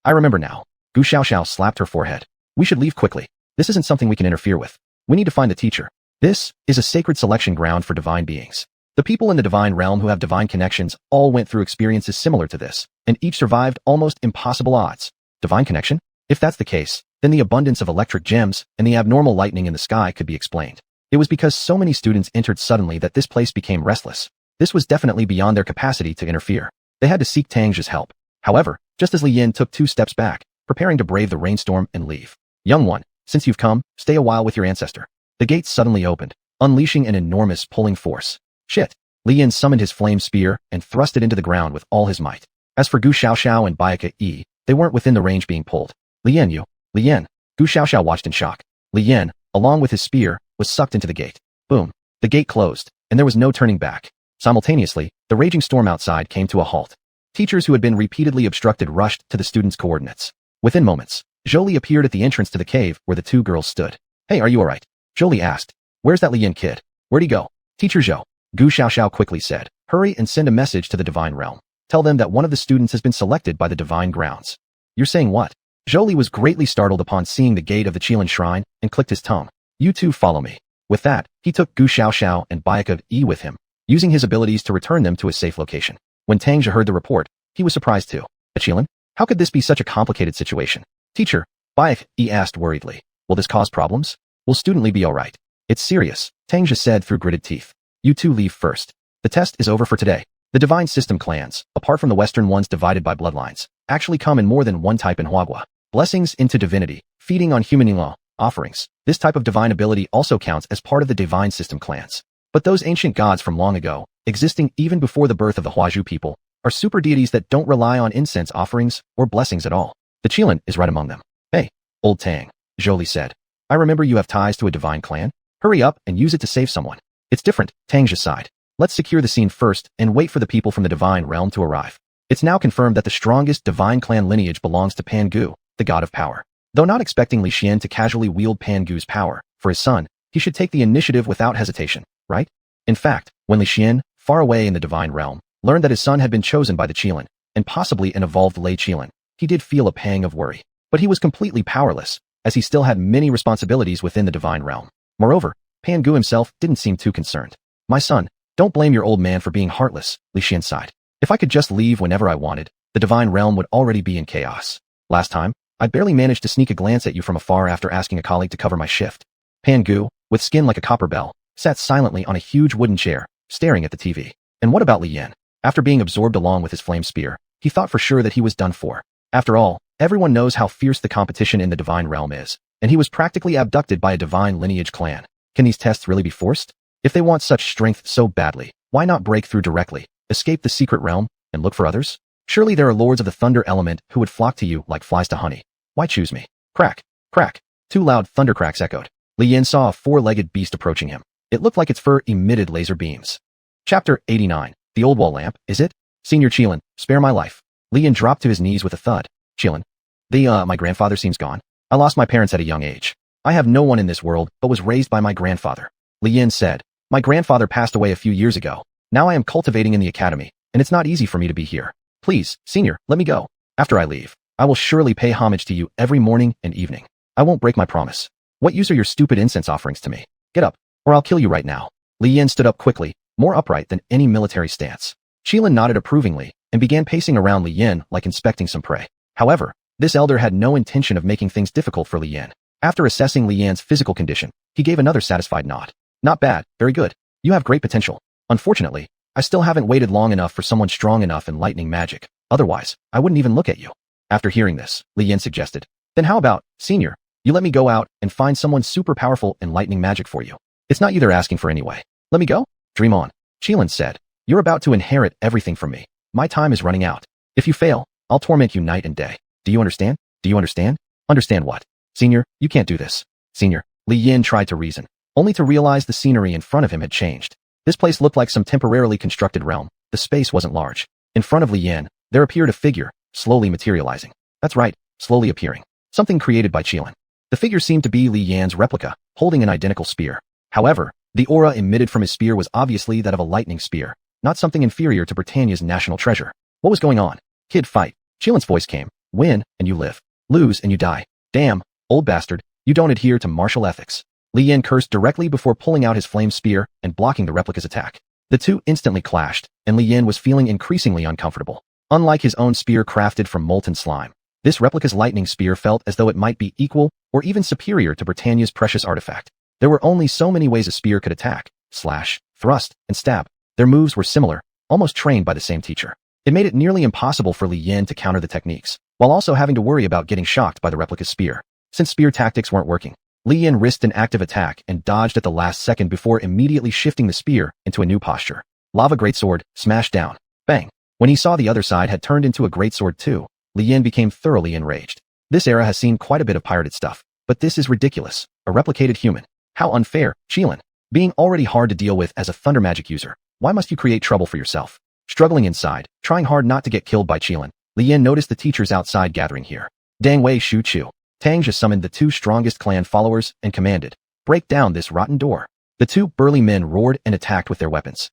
[SPEAKER 1] I remember now. Gu Xiaoxiao slapped her forehead. We should leave quickly. This isn't something we can interfere with. We need to find the teacher. This is a sacred selection ground for divine beings. The people in the divine realm who have divine connections all went through experiences similar to this, and each survived almost impossible odds. Divine connection? If that's the case, then the abundance of electric gems and the abnormal lightning in the sky could be explained. It was because so many students entered suddenly that this place became restless. This was definitely beyond their capacity to interfere. They had to seek Tang's help. However, just as Li Yan took 2 steps back, preparing to brave the rainstorm and leave. Young one, since you've come, stay a while with your ancestor. The gate suddenly opened, unleashing an enormous pulling force. Shit! Li Yan summoned his flame spear and thrust it into the ground with all his might. As for Gu Xiaoxiao and Bayaka Yi, they weren't within the range being pulled. Li Yan, Li Yan. Gu Xiaoxiao watched in shock. Li Yan, along with his spear, was sucked into the gate. Boom. The gate closed, and there was no turning back. Simultaneously, the raging storm outside came to a halt. Teachers who had been repeatedly obstructed rushed to the students' coordinates. Within moments, Jolie appeared at the entrance to the cave where the 2 girls stood. Hey, are you alright? Jolie asked. Where's that Li Yan kid? Where'd he go? Teacher Zhou. Gu Xiaoxiao quickly said. Hurry and send a message to the divine realm. Tell them that one of the students has been selected by the divine grounds. You're saying what? Jolie was greatly startled upon seeing the gate of the Qilin shrine and clicked his tongue. You two follow me. With that, he took Gu Xiaoxiao and Bayaka Yi with him, using his abilities to return them to a safe location. When Tang Zhe heard the report, he was surprised too. Qilin? How could this be such a complicated situation? Teacher, Bayaka Yi asked worriedly. Will this cause problems? Will Student Li be alright? It's serious, Tang Zhe said through gritted teeth. You two leave first. The test is over for today. The divine system clans, apart from the Western ones divided by bloodlines, actually come in more than one type in Huaguo. Blessings into divinity, feeding on human law, offerings. This type of divine ability also counts as part of the divine system clans. But those ancient gods from long ago, existing even before the birth of the Huazhu people, are super deities that don't rely on incense offerings or blessings at all. The Qilin is right among them. Hey, old Tang, Jolie said. I remember you have ties to a divine clan. Hurry up and use it to save someone. It's different, Tang Zhe sighed. Let's secure the scene first and wait for the people from the divine realm to arrive. It's now confirmed that the strongest divine clan lineage belongs to Pan Gu, the god of power. Though not expecting Li Xian to casually wield Pan Gu's power, for his son, he should take the initiative without hesitation, right? In fact, when Li Xian, far away in the divine realm, learned that his son had been chosen by the Qilin, and possibly an evolved Lei Qilin, he did feel a pang of worry. But he was completely powerless, as he still had many responsibilities within the divine realm. Moreover, Pan Gu himself didn't seem too concerned. My son, don't blame your old man for being heartless, Li Xian sighed. If I could just leave whenever I wanted, the divine realm would already be in chaos. Last time, I barely managed to sneak a glance at you from afar after asking a colleague to cover my shift. Pan Gu, with skin like a copper bell, sat silently on a huge wooden chair, staring at the TV. And what about Li Yan? After being absorbed along with his flame spear, he thought for sure that he was done for. After all, everyone knows how fierce the competition in the divine realm is, and he was practically abducted by a divine lineage clan. Can these tests really be forced? If they want such strength so badly, why not break through directly, escape the secret realm, and look for others? Surely there are lords of the thunder element who would flock to you like flies to honey. Why choose me? Crack, crack. 2 loud thunder cracks echoed. Li Yan saw a 4-legged beast approaching him. It looked like its fur emitted laser beams. Chapter 89. The old wall lamp, is it? Senior Qilin, spare my life. Li Yan dropped to his knees with a thud. Qilin. My grandfather seems gone. I lost my parents at a young age. I have no one in this world, but was raised by my grandfather. Li Yin said. My grandfather passed away a few years ago. Now I am cultivating in the academy, and it's not easy for me to be here. Please, senior, let me go. After I leave, I will surely pay homage to you every morning and evening. I won't break my promise. What use are your stupid incense offerings to me? Get up, or I'll kill you right now. Li Yin stood up quickly, more upright than any military stance. Qilin nodded approvingly and began pacing around Li Yin like inspecting some prey. However, this elder had no intention of making things difficult for Li Yin. After assessing Li Yin's physical condition, he gave another satisfied nod. Not bad, very good. You have great potential. Unfortunately, I still haven't waited long enough for someone strong enough in lightning magic. Otherwise, I wouldn't even look at you. After hearing this, Li Yin suggested, then how about, senior, you let me go out and find someone super powerful in lightning magic for you. It's not you they're asking for anyway. Let me go? Dream on. Qilin said, you're about to inherit everything from me. My time is running out. If you fail, I'll torment you night and day. Do you understand? Do you understand? Understand what? Senior, you can't do this. Senior, Li Yin tried to reason, only to realize the scenery in front of him had changed. This place looked like some temporarily constructed realm. The space wasn't large. In front of Li Yin, there appeared a figure, slowly materializing. That's right, slowly appearing. Something created by Qilin. The figure seemed to be Li Yan's replica, holding an identical spear. However, the aura emitted from his spear was obviously that of a lightning spear, not something inferior to Britannia's national treasure. What was going on? Kid, fight. Qilin's voice came. Win, and you live. Lose, and you die. Damn, old bastard, you don't adhere to martial ethics. Li Yin cursed directly before pulling out his flame spear and blocking the replica's attack. The two instantly clashed, and Li Yin was feeling increasingly uncomfortable. Unlike his own spear crafted from molten slime, this replica's lightning spear felt as though it might be equal or even superior to Britannia's precious artifact. There were only so many ways a spear could attack, slash, thrust, and stab. Their moves were similar, almost trained by the same teacher. It made it nearly impossible for Li Yin to counter the techniques, while also having to worry about getting shocked by the replica's spear. Since spear tactics weren't working, Li Yin risked an active attack and dodged at the last second before immediately shifting the spear into a new posture. Lava greatsword, smashed down. Bang. When he saw the other side had turned into a greatsword too, Li Yin became thoroughly enraged. This era has seen quite a bit of pirated stuff, but this is ridiculous. A replicated human. How unfair, Qilin. Being already hard to deal with as a thunder magic user, why must you create trouble for yourself? Struggling inside, trying hard not to get killed by Qilin, Li Yin noticed the teachers outside gathering here. Dang Wei Shu Chu. Tangja summoned the two strongest clan followers and commanded, break down this rotten door. The two burly men roared and attacked with their weapons.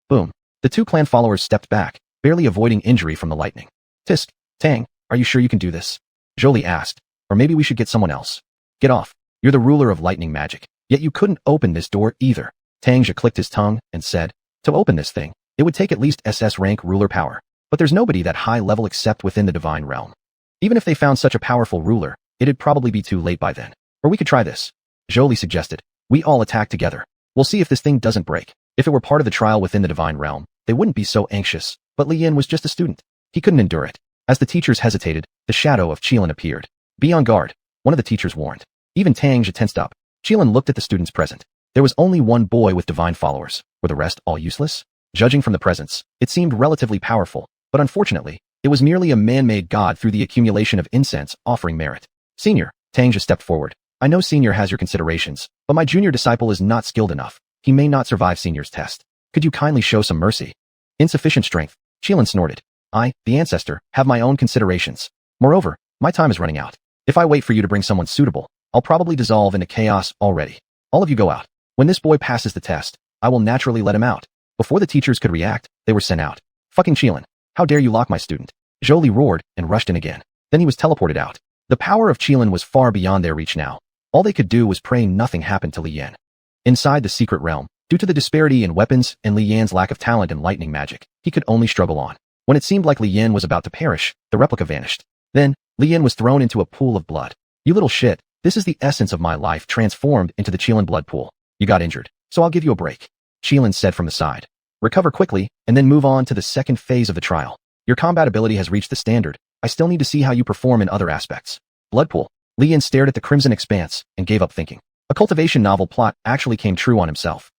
[SPEAKER 1] Boom. The two clan followers stepped back, barely avoiding injury from the lightning. Tisk, Tang, are you sure you can do this? Jolie asked, or maybe we should get someone else. Get off. You're the ruler of lightning magic, yet you couldn't open this door either. Tangja clicked his tongue and said, to open this thing, it would take at least SS rank ruler power, but there's nobody that high level except within the divine realm. Even if they found such a powerful ruler, it'd probably be too late by then. Or we could try this. Jolie suggested. We all attack together. We'll see if this thing doesn't break. If it were part of the trial within the divine realm, they wouldn't be so anxious, but Li Yin was just a student. He couldn't endure it. As the teachers hesitated, the shadow of Qilin appeared. Be on guard, one of the teachers warned. Even Tangja tensed up. Qilin looked at the students present. There was only one boy with divine followers. Were the rest all useless? Judging from the presence, it seemed relatively powerful, but unfortunately, it was merely a man-made god through the accumulation of incense offering merit. Senior, Tangja stepped forward. I know Senior has your considerations, but my junior disciple is not skilled enough. He may not survive Senior's test. Could you kindly show some mercy? Insufficient strength. Qilin snorted. I, the ancestor, have my own considerations. Moreover, my time is running out. If I wait for you to bring someone suitable, I'll probably dissolve into chaos already. All of you go out. When this boy passes the test, I will naturally let him out. Before the teachers could react, they were sent out. Fucking Qilin. How dare you lock my student? Jolie roared and rushed in again. Then he was teleported out. The power of Qilin was far beyond their reach now. All they could do was pray nothing happened to Li Yin. Inside the secret realm, due to the disparity in weapons and Li Yan's lack of talent in lightning magic, he could only struggle on. When it seemed like Li Yin was about to perish, the replica vanished. Then, Li Yin was thrown into a pool of blood. You little shit, this is the essence of my life transformed into the Qilin blood pool. You got injured, so I'll give you a break. Qilin said from the side. Recover quickly, and then move on to the second phase of the trial. Your combat ability has reached the standard. I still need to see how you perform in other aspects. Blood pool. Li Yin stared at the crimson expanse and gave up thinking. A cultivation novel plot actually came true on himself.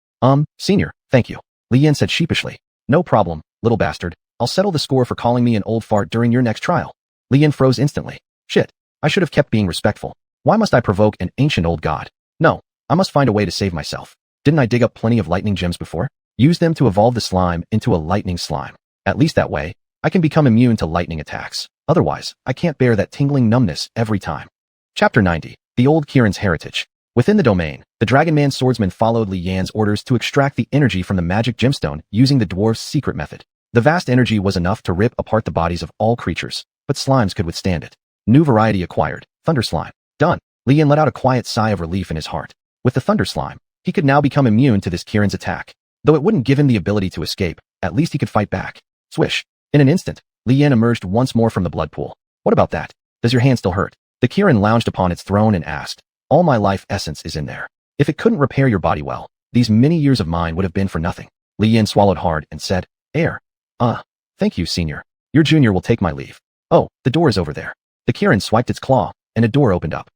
[SPEAKER 1] Senior, thank you. Li Yin said sheepishly. No problem, little bastard. I'll settle the score for calling me an old fart during your next trial. Li Yin froze instantly. Shit, I should have kept being respectful. Why must I provoke an ancient old god? No, I must find a way to save myself. Didn't I dig up plenty of lightning gems before? Use them to evolve the slime into a lightning slime. At least that way, I can become immune to lightning attacks. Otherwise, I can't bear that tingling numbness every time. Chapter 90. The old Kirin's heritage. Within the domain, the Dragon Man swordsman followed Li Yan's orders to extract the energy from the magic gemstone using the dwarf's secret method. The vast energy was enough to rip apart the bodies of all creatures, but slimes could withstand it. New variety acquired, Thunder Slime. Done. Li Yan let out a quiet sigh of relief in his heart. With the Thunder Slime, he could now become immune to this Kirin's attack. Though it wouldn't give him the ability to escape, at least he could fight back. Swish. In an instant, Li Yan emerged once more from the blood pool. What about that? Does your hand still hurt? The Kirin lounged upon its throne and asked. All my life essence is in there. If it couldn't repair your body well, these many years of mine would have been for nothing. Li Yan swallowed hard and said, Air. Thank you, senior. Your junior will take my leave. Oh, the door is over there. The Kirin swiped its claw, and a door opened up.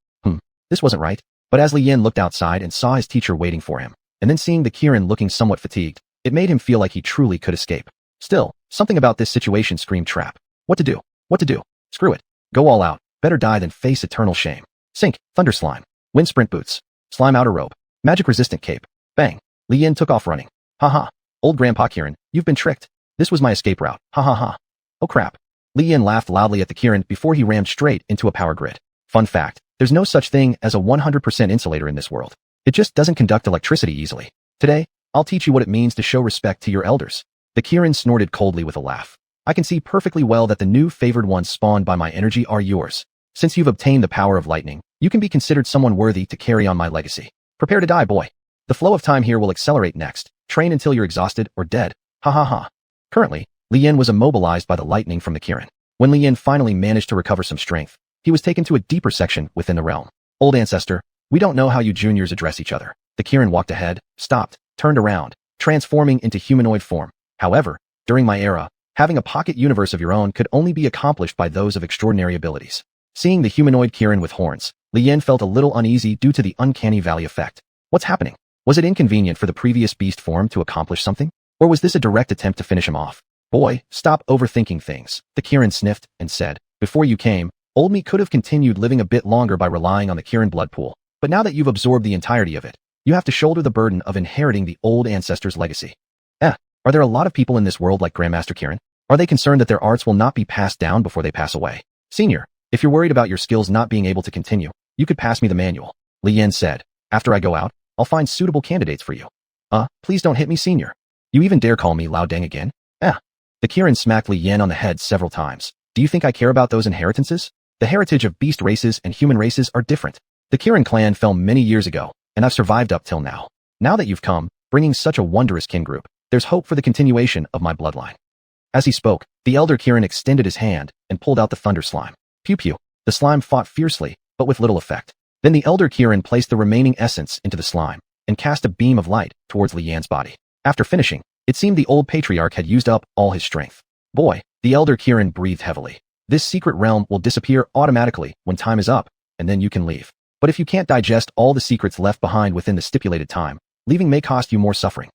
[SPEAKER 1] This wasn't right. But as Li Yan looked outside and saw his teacher waiting for him, and then seeing the Kirin looking somewhat fatigued, it made him feel like he truly could escape. Still, something about this situation screamed trap. What to do? What to do? Screw it. Go all out. Better die than face eternal shame. Sink. Thunder Slime. Wind sprint boots. Slime outer robe. Magic resistant cape. Bang. Li Yan took off running. Ha. Old Grandpa Kirin, you've been tricked. This was my escape route. Ha. Oh crap. Li Yan laughed loudly at the Kirin before he rammed straight into a power grid. Fun fact, there's no such thing as a 100% insulator in this world. It just doesn't conduct electricity easily. Today, I'll teach you what it means to show respect to your elders. The Kirin snorted coldly with a laugh. I can see perfectly well that the new favored ones spawned by my energy are yours. Since you've obtained the power of lightning, you can be considered someone worthy to carry on my legacy. Prepare to die, boy. The flow of time here will accelerate next. Train until you're exhausted or dead. Ha. Currently, Li Yan was immobilized by the lightning from the Kirin. When Li Yan finally managed to recover some strength, he was taken to a deeper section within the realm. Old ancestor, we don't know how you juniors address each other. The Kirin walked ahead, stopped, turned around, transforming into humanoid form. However, during my era, having a pocket universe of your own could only be accomplished by those of extraordinary abilities. Seeing the humanoid Kirin with horns, Li Yan felt a little uneasy due to the uncanny valley effect. What's happening? Was it inconvenient for the previous beast form to accomplish something? Or was this a direct attempt to finish him off? Boy, stop overthinking things. The Kirin sniffed and said, before you came, old me could have continued living a bit longer by relying on the Kirin blood pool. But now that you've absorbed the entirety of it, you have to shoulder the burden of inheriting the old ancestor's legacy. Are there a lot of people in this world like Grandmaster Kirin? Are they concerned that their arts will not be passed down before they pass away? Senior, if you're worried about your skills not being able to continue, you could pass me the manual. Li Yan said, after I go out, I'll find suitable candidates for you. Please don't hit me, senior. You even dare call me Lao Dang again? The Kirin smacked Li Yan on the head several times. Do you think I care about those inheritances? The heritage of beast races and human races are different. The Kirin clan fell many years ago, and I've survived up till now. Now that you've come, bringing such a wondrous kin group, there's hope for the continuation of my bloodline. As he spoke, the elder Kirin extended his hand and pulled out the Thunder Slime. Pew pew. The slime fought fiercely, but with little effect. Then the elder Kirin placed the remaining essence into the slime and cast a beam of light towards Li Yan's body. After finishing, it seemed the old patriarch had used up all his strength. Boy, the elder Kirin breathed heavily. This secret realm will disappear automatically when time is up, and then you can leave. But if you can't digest all the secrets left behind within the stipulated time, leaving may cost you more suffering.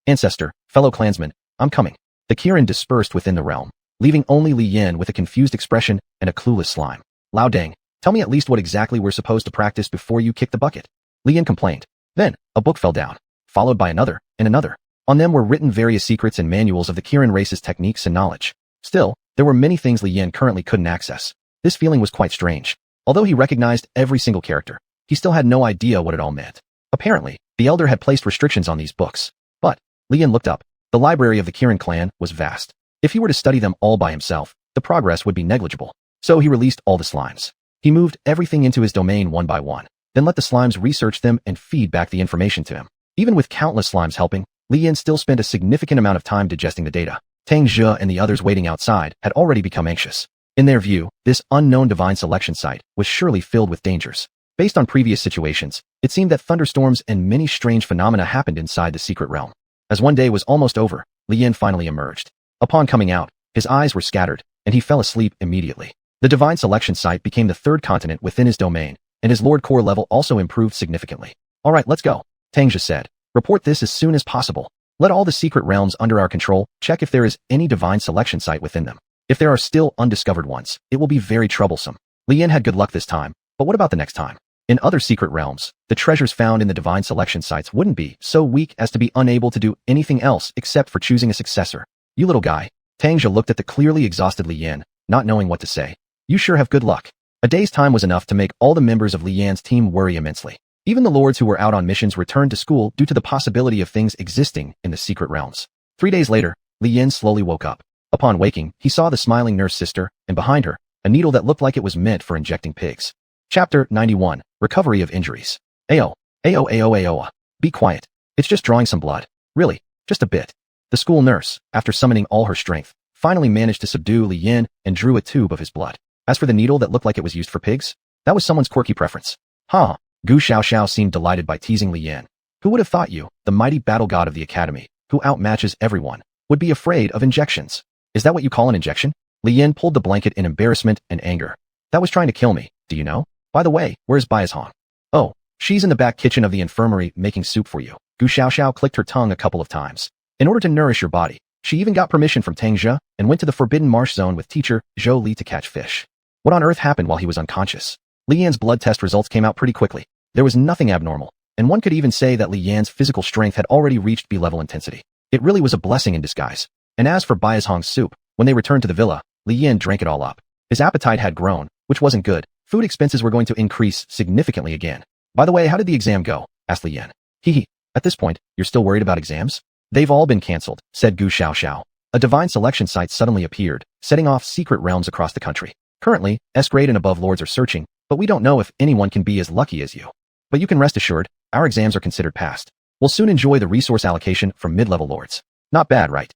[SPEAKER 1] Ancestor, fellow clansmen, I'm coming. The Kirin dispersed within the realm, leaving only Li Yan with a confused expression and a clueless slime. Lao Dang, tell me at least what exactly we're supposed to practice before you kick the bucket. Li Yan complained. Then, a book fell down, followed by another, and another. On them were written various secrets and manuals of the Kirin race's techniques and knowledge. Still, there were many things Li Yan currently couldn't access. This feeling was quite strange. Although he recognized every single character, he still had no idea what it all meant. Apparently, the elder had placed restrictions on these books. But, Li Yan looked up. The library of the Kirin clan was vast. If he were to study them all by himself, the progress would be negligible. So he released all the slimes. He moved everything into his domain one by one, then let the slimes research them and feed back the information to him. Even with countless slimes helping, Li Yan still spent a significant amount of time digesting the data. Tang Zhe and the others waiting outside had already become anxious. In their view, this unknown divine selection site was surely filled with dangers. Based on previous situations, it seemed that thunderstorms and many strange phenomena happened inside the secret realm. As one day was almost over, Li Yan finally emerged. Upon coming out, his eyes were scattered, and he fell asleep immediately. The divine selection site became the third continent within his domain, and his Lord Core level also improved significantly. All right, let's go, Tang Zhe said. Report this as soon as possible. Let all the secret realms under our control check if there is any divine selection site within them. If there are still undiscovered ones, it will be very troublesome. Li Yan had good luck this time, but what about the next time? In other secret realms, the treasures found in the divine selection sites wouldn't be so weak as to be unable to do anything else except for choosing a successor. You little guy. Tang Zhe looked at the clearly exhausted Li Yan, not knowing what to say. You sure have good luck. A day's time was enough to make all the members of Li Yan's team worry immensely. Even the lords who were out on missions returned to school due to the possibility of things existing in the secret realms. 3 days later, Li Yan slowly woke up. Upon waking, he saw the smiling nurse sister, and behind her, a needle that looked like it was meant for injecting pigs. Chapter 91. Recovery of Injuries. Ao. Ao. Be quiet. It's just drawing some blood. Really, just a bit. The school nurse, after summoning all her strength, finally managed to subdue Li Yan and drew a tube of his blood. As for the needle that looked like it was used for pigs, that was someone's quirky preference. Ha! Gu Xiaoxiao seemed delighted by teasing Li Yan. Who would have thought you, the mighty battle god of the academy, who outmatches everyone, would be afraid of injections? Is that what you call an injection? Li Yan pulled the blanket in embarrassment and anger. That was trying to kill me, do you know? By the way, where's Baizhong? Oh, she's in the back kitchen of the infirmary making soup for you. Gu Xiaoxiao clicked her tongue a couple of times. In order to nourish your body, she even got permission from Tang Zhe and went to the Forbidden Marsh Zone with teacher Zhou Li to catch fish. What on earth happened while he was unconscious? Li Yan's blood test results came out pretty quickly. There was nothing abnormal, and one could even say that Li Yan's physical strength had already reached B-level intensity. It really was a blessing in disguise. And as for Baizhong's soup, when they returned to the villa, Li Yan drank it all up. His appetite had grown, which wasn't good. Food expenses were going to increase significantly again. By the way, how did the exam go? Asked Li Yan. Hee. At this point, you're still worried about exams? They've all been cancelled, said Gu Xiaoxiao. A divine selection site suddenly appeared, setting off secret realms across the country. Currently, S-grade and above lords are searching, but we don't know if anyone can be as lucky as you. But you can rest assured, our exams are considered passed. We'll soon enjoy the resource allocation from mid-level lords. Not bad, right?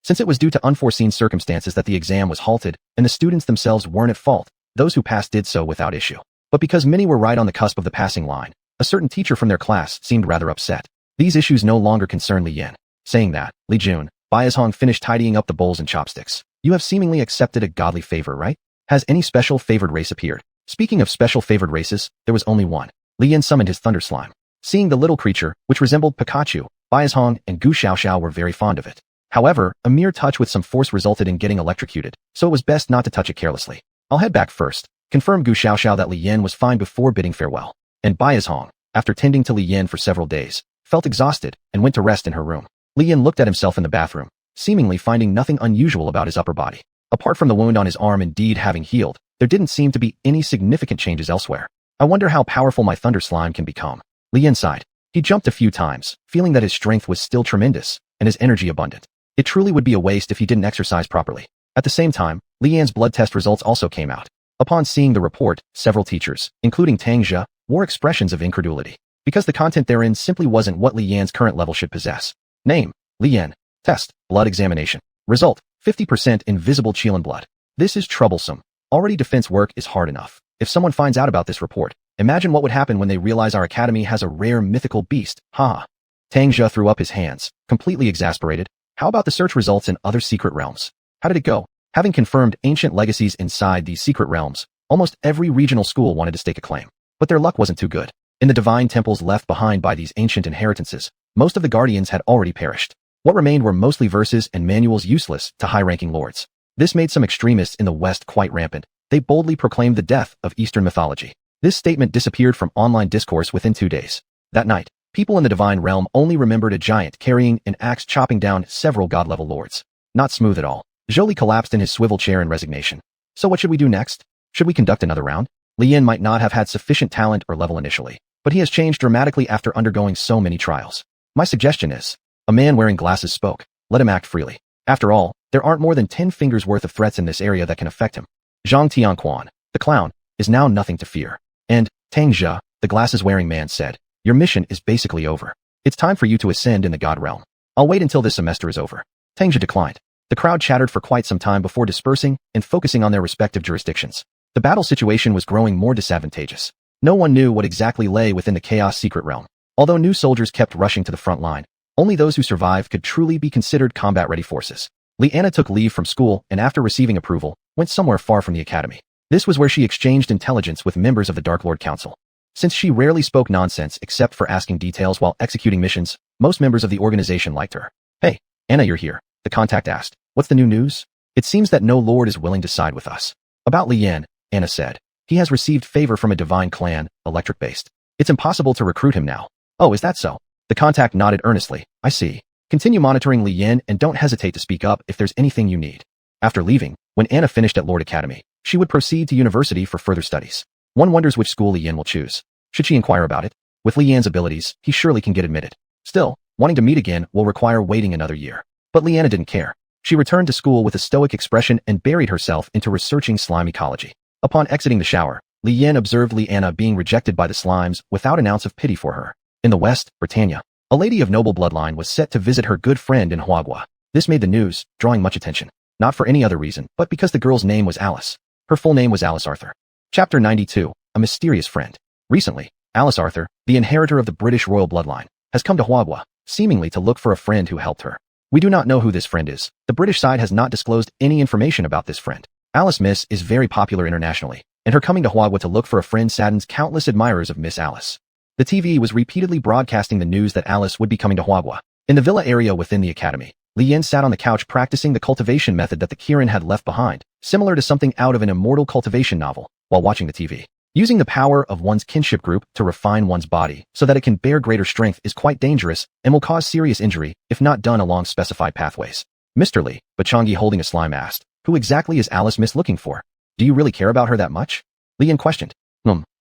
[SPEAKER 1] Since it was due to unforeseen circumstances that the exam was halted, and the students themselves weren't at fault, those who passed did so without issue. But because many were right on the cusp of the passing line, a certain teacher from their class seemed rather upset. These issues no longer concern Li Yan. Saying that, Li Jun, Baizhong finished tidying up the bowls and chopsticks. You have seemingly accepted a godly favor, right? Has any special favored race appeared? Speaking of special favored races, there was only one. Li Yan summoned his thunder slime. Seeing the little creature, which resembled Pikachu, Baizhong and Gu Xiaoxiao were very fond of it. However, a mere touch with some force resulted in getting electrocuted, so it was best not to touch it carelessly. I'll head back first. Confirmed Gu Xiaoxiao that Li Yan was fine before bidding farewell. And Baizhong, after tending to Li Yan for several days, felt exhausted and went to rest in her room. Li Yan looked at himself in the bathroom, seemingly finding nothing unusual about his upper body. Apart from the wound on his arm indeed having healed, there didn't seem to be any significant changes elsewhere. I wonder how powerful my thunder slime can become. Li Yan sighed. He jumped a few times, feeling that his strength was still tremendous, and his energy abundant. It truly would be a waste if he didn't exercise properly. At the same time, Li Yan's blood test results also came out. Upon seeing the report, several teachers, including Tang Zhe, wore expressions of incredulity, because the content therein simply wasn't what Li Yan's current level should possess. Name: Li Yan. Test: blood examination. Result: 50% invisible Qilin blood. This is troublesome. Already defense work is hard enough. If someone finds out about this report, imagine what would happen when they realize our academy has a rare mythical beast. Ha! Tang Zhe threw up his hands, completely exasperated. How about the search results in other secret realms? How did it go? Having confirmed ancient legacies inside these secret realms, almost every regional school wanted to stake a claim. But their luck wasn't too good. In the divine temples left behind by these ancient inheritances, most of the guardians had already perished. What remained were mostly verses and manuals useless to high-ranking lords. This made some extremists in the West quite rampant. They boldly proclaimed the death of Eastern mythology. This statement disappeared from online discourse within 2 days. That night, people in the divine realm only remembered a giant carrying an axe chopping down several god-level lords. Not smooth at all. Zhou Li collapsed in his swivel chair in resignation. So what should we do next? Should we conduct another round? Li Yan might not have had sufficient talent or level initially, but he has changed dramatically after undergoing so many trials. My suggestion is, a man wearing glasses spoke. Let him act freely. After all, there aren't more than 10 fingers worth of threats in this area that can affect him. Zhang Tianquan, the clown, is now nothing to fear. And Tang Zhe, the glasses-wearing man, said, your mission is basically over. It's time for you to ascend in the god realm. I'll wait until this semester is over. Tang Zhe declined. The crowd chattered for quite some time before dispersing and focusing on their respective jurisdictions. The battle situation was growing more disadvantageous. No one knew what exactly lay within the chaos secret realm. Although new soldiers kept rushing to the front line, only those who survived could truly be considered combat-ready forces. Li Anna took leave from school and after receiving approval, went somewhere far from the academy. This was where she exchanged intelligence with members of the Dark Lord Council. Since she rarely spoke nonsense except for asking details while executing missions, most members of the organization liked her. Hey, Anna, you're here. The contact asked. What's the new news? It seems that no lord is willing to side with us. About Li Yan, Anna said. He has received favor from a divine clan, electric-based. It's impossible to recruit him now. Oh, is that so? The contact nodded earnestly. I see. Continue monitoring Li Yan and don't hesitate to speak up if there's anything you need. After leaving, when Anna finished at Lord Academy, she would proceed to university for further studies. One wonders which school Li Yan will choose. Should she inquire about it? With Li Yan's abilities, he surely can get admitted. Still, wanting to meet again will require waiting another year. But Liana didn't care. She returned to school with a stoic expression and buried herself into researching slime ecology. Upon exiting the shower, Li Yan observed Liana being rejected by the slimes without an ounce of pity for her. In the West, Britannia, a lady of noble bloodline was set to visit her good friend in xuanhuan. This made the news, drawing much attention. Not for any other reason, but because the girl's name was Alice. Her full name was Alice Arthur. Chapter 92, A Mysterious Friend. Recently, Alice Arthur, the inheritor of the British royal bloodline, has come to xuanhuan, seemingly to look for a friend who helped her. We do not know who this friend is. The British side has not disclosed any information about this friend. Alice Miss is very popular internationally, and her coming to xuanhuan to look for a friend saddens countless admirers of Miss Alice. The TV was repeatedly broadcasting the news that Alice would be coming to xuanhuan. In the villa area within the academy, Li Yan sat on the couch practicing the cultivation method that the Kirin had left behind, similar to something out of an immortal cultivation novel, while watching the TV. Using the power of one's kinship group to refine one's body so that it can bear greater strength is quite dangerous and will cause serious injury if not done along specified pathways. Mr. Li, Bachangi holding a slime asked, who exactly is Alice Miss looking for? Do you really care about her that much? Li Yan questioned.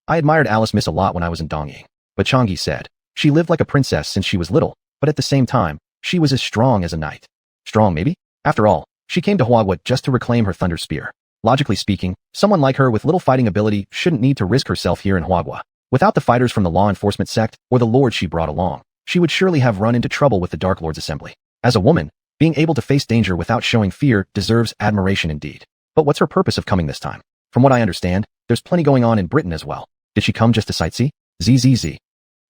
[SPEAKER 1] I admired Alice Miss a lot when I was in Dongying. Bachangi said. She lived like a princess since she was little, but at the same time, she was as strong as a knight. Strong maybe? After all, she came to xuanhuan just to reclaim her thunder spear. Logically speaking, someone like her with little fighting ability shouldn't need to risk herself here in xuanhuan. Without the fighters from the law enforcement sect or the lord she brought along, she would surely have run into trouble with the Dark Lord's assembly. As a woman, being able to face danger without showing fear deserves admiration indeed. But what's her purpose of coming this time? From what I understand, there's plenty going on in Britain as well. Did she come just to sightsee? Zzz.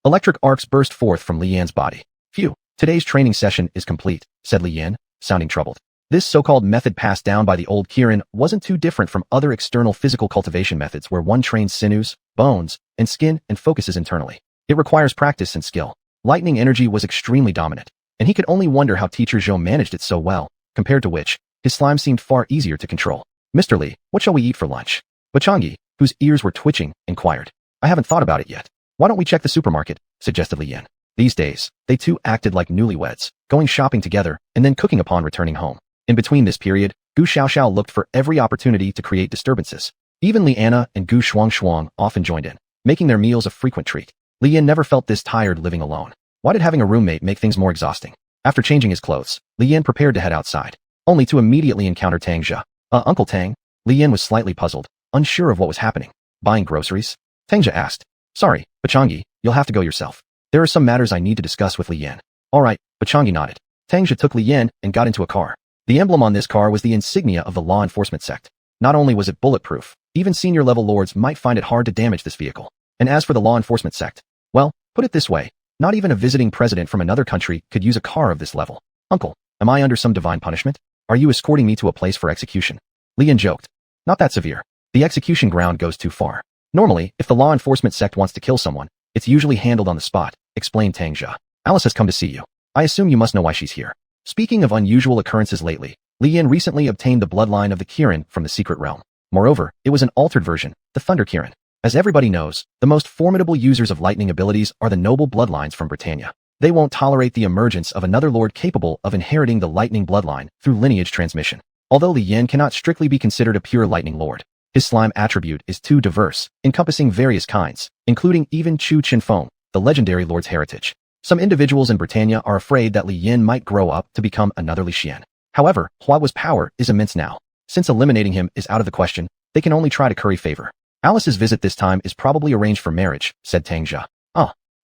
[SPEAKER 1] Electric arcs burst forth from Li Yan's body. Phew, today's training session is complete, said Li Yan, sounding troubled. This so-called method passed down by the old Kirin wasn't too different from other external physical cultivation methods where one trains sinews, bones, and skin and focuses internally. It requires practice and skill. Lightning energy was extremely dominant, and he could only wonder how teacher Zhou managed it so well, compared to which, his slime seemed far easier to control. Mr. Li, what shall we eat for lunch? Bachangi, whose ears were twitching, inquired. I haven't thought about it yet. Why don't we check the supermarket? Suggested Li Yan. These days, they two acted like newlyweds, going shopping together and then cooking upon returning home. In between this period, Gu Xiaoxiao looked for every opportunity to create disturbances. Even Liana and Gu Xuanhuan often joined in, making their meals a frequent treat. Li Yan never felt this tired living alone. Why did having a roommate make things more exhausting? After changing his clothes, Li Yan prepared to head outside, only to immediately encounter Tang Jia. Uncle Tang? Li Yan was slightly puzzled, unsure of what was happening. Buying groceries? Tang Jia asked. Sorry, Bachangi, you'll have to go yourself. There are some matters I need to discuss with Li Yan. All right, Bachangi nodded. Tang Jia took Li Yan and got into a car. The emblem on this car was the insignia of the law enforcement sect. Not only was it bulletproof, even senior-level lords might find it hard to damage this vehicle. And as for the law enforcement sect, well, put it this way, not even a visiting president from another country could use a car of this level. Uncle, am I under some divine punishment? Are you escorting me to a place for execution? Li Yan joked. Not that severe. The execution ground goes too far. Normally, if the law enforcement sect wants to kill someone, it's usually handled on the spot, explained Tang Jia. Alice has come to see you. I assume you must know why she's here. Speaking of unusual occurrences lately, Li Yan recently obtained the bloodline of the Kirin from the secret realm. Moreover, it was an altered version, the Thunder Kirin. As everybody knows, the most formidable users of lightning abilities are the noble bloodlines from Britannia. They won't tolerate the emergence of another lord capable of inheriting the lightning bloodline through lineage transmission. Although Li Yan cannot strictly be considered a pure lightning lord, his slime attribute is too diverse, encompassing various kinds, including even Chu Qinfeng, the legendary lord's heritage. Some individuals in Britannia are afraid that Li Yan might grow up to become another Li Xian. However, xuanhuan's power is immense now. Since eliminating him is out of the question, they can only try to curry favor. Alice's visit this time is probably arranged for marriage, said Tang Jia.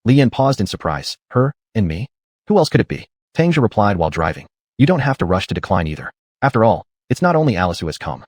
[SPEAKER 1] Li Yan paused in surprise. Her? And me? Who else could it be? Tang Jia replied while driving. You don't have to rush to decline either. After all, it's not only Alice who has come.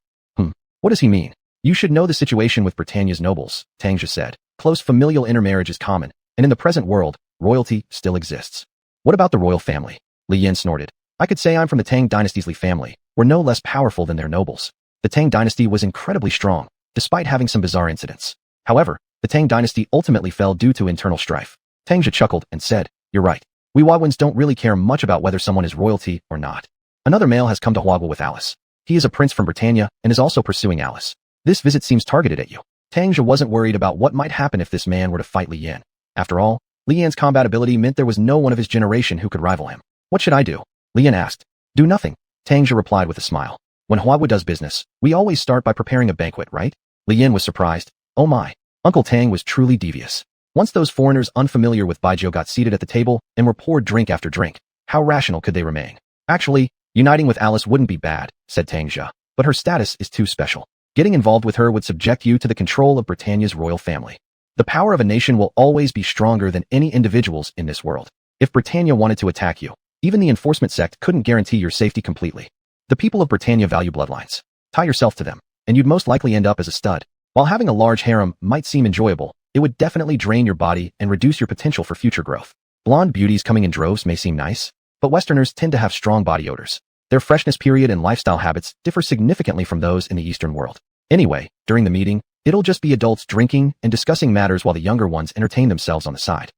[SPEAKER 1] What does he mean? You should know the situation with Britannia's nobles, Tang Jia said. Close familial intermarriage is common, and in the present world, royalty still exists. What about the royal family? Li Yan snorted. I could say I'm from the Tang dynasty's Li family. We're no less powerful than their nobles. The Tang dynasty was incredibly strong, despite having some bizarre incidents. However, the Tang dynasty ultimately fell due to internal strife. Tang Jia chuckled and said, You're right. We xuanhuans don't really care much about whether someone is royalty or not. Another male has come to xuanhuan with Alice. He is a prince from Britannia and is also pursuing Alice. This visit seems targeted at you. Tang Jia wasn't worried about what might happen if this man were to fight Li Yan. After all, Li Yan's combat ability meant there was no one of his generation who could rival him. What should I do? Li Yan asked. Do nothing, Tang Jia replied with a smile. When Huagua does business, we always start by preparing a banquet, right? Li Yin was surprised. Oh my. Uncle Tang was truly devious. Once those foreigners unfamiliar with Baijiu got seated at the table and were poured drink after drink, how rational could they remain? Actually, uniting with Alice wouldn't be bad, said Tang Jia, but her status is too special. Getting involved with her would subject you to the control of Britannia's royal family. The power of a nation will always be stronger than any individuals in this world. If Britannia wanted to attack you, even the enforcement sect couldn't guarantee your safety completely. The people of Britannia value bloodlines. Tie yourself to them, and you'd most likely end up as a stud. While having a large harem might seem enjoyable, it would definitely drain your body and reduce your potential for future growth. Blonde beauties coming in droves may seem nice, but Westerners tend to have strong body odors. Their freshness period and lifestyle habits differ significantly from those in the Eastern world. Anyway, during the meeting, it'll just be adults drinking and discussing matters while the younger ones entertain themselves on the side.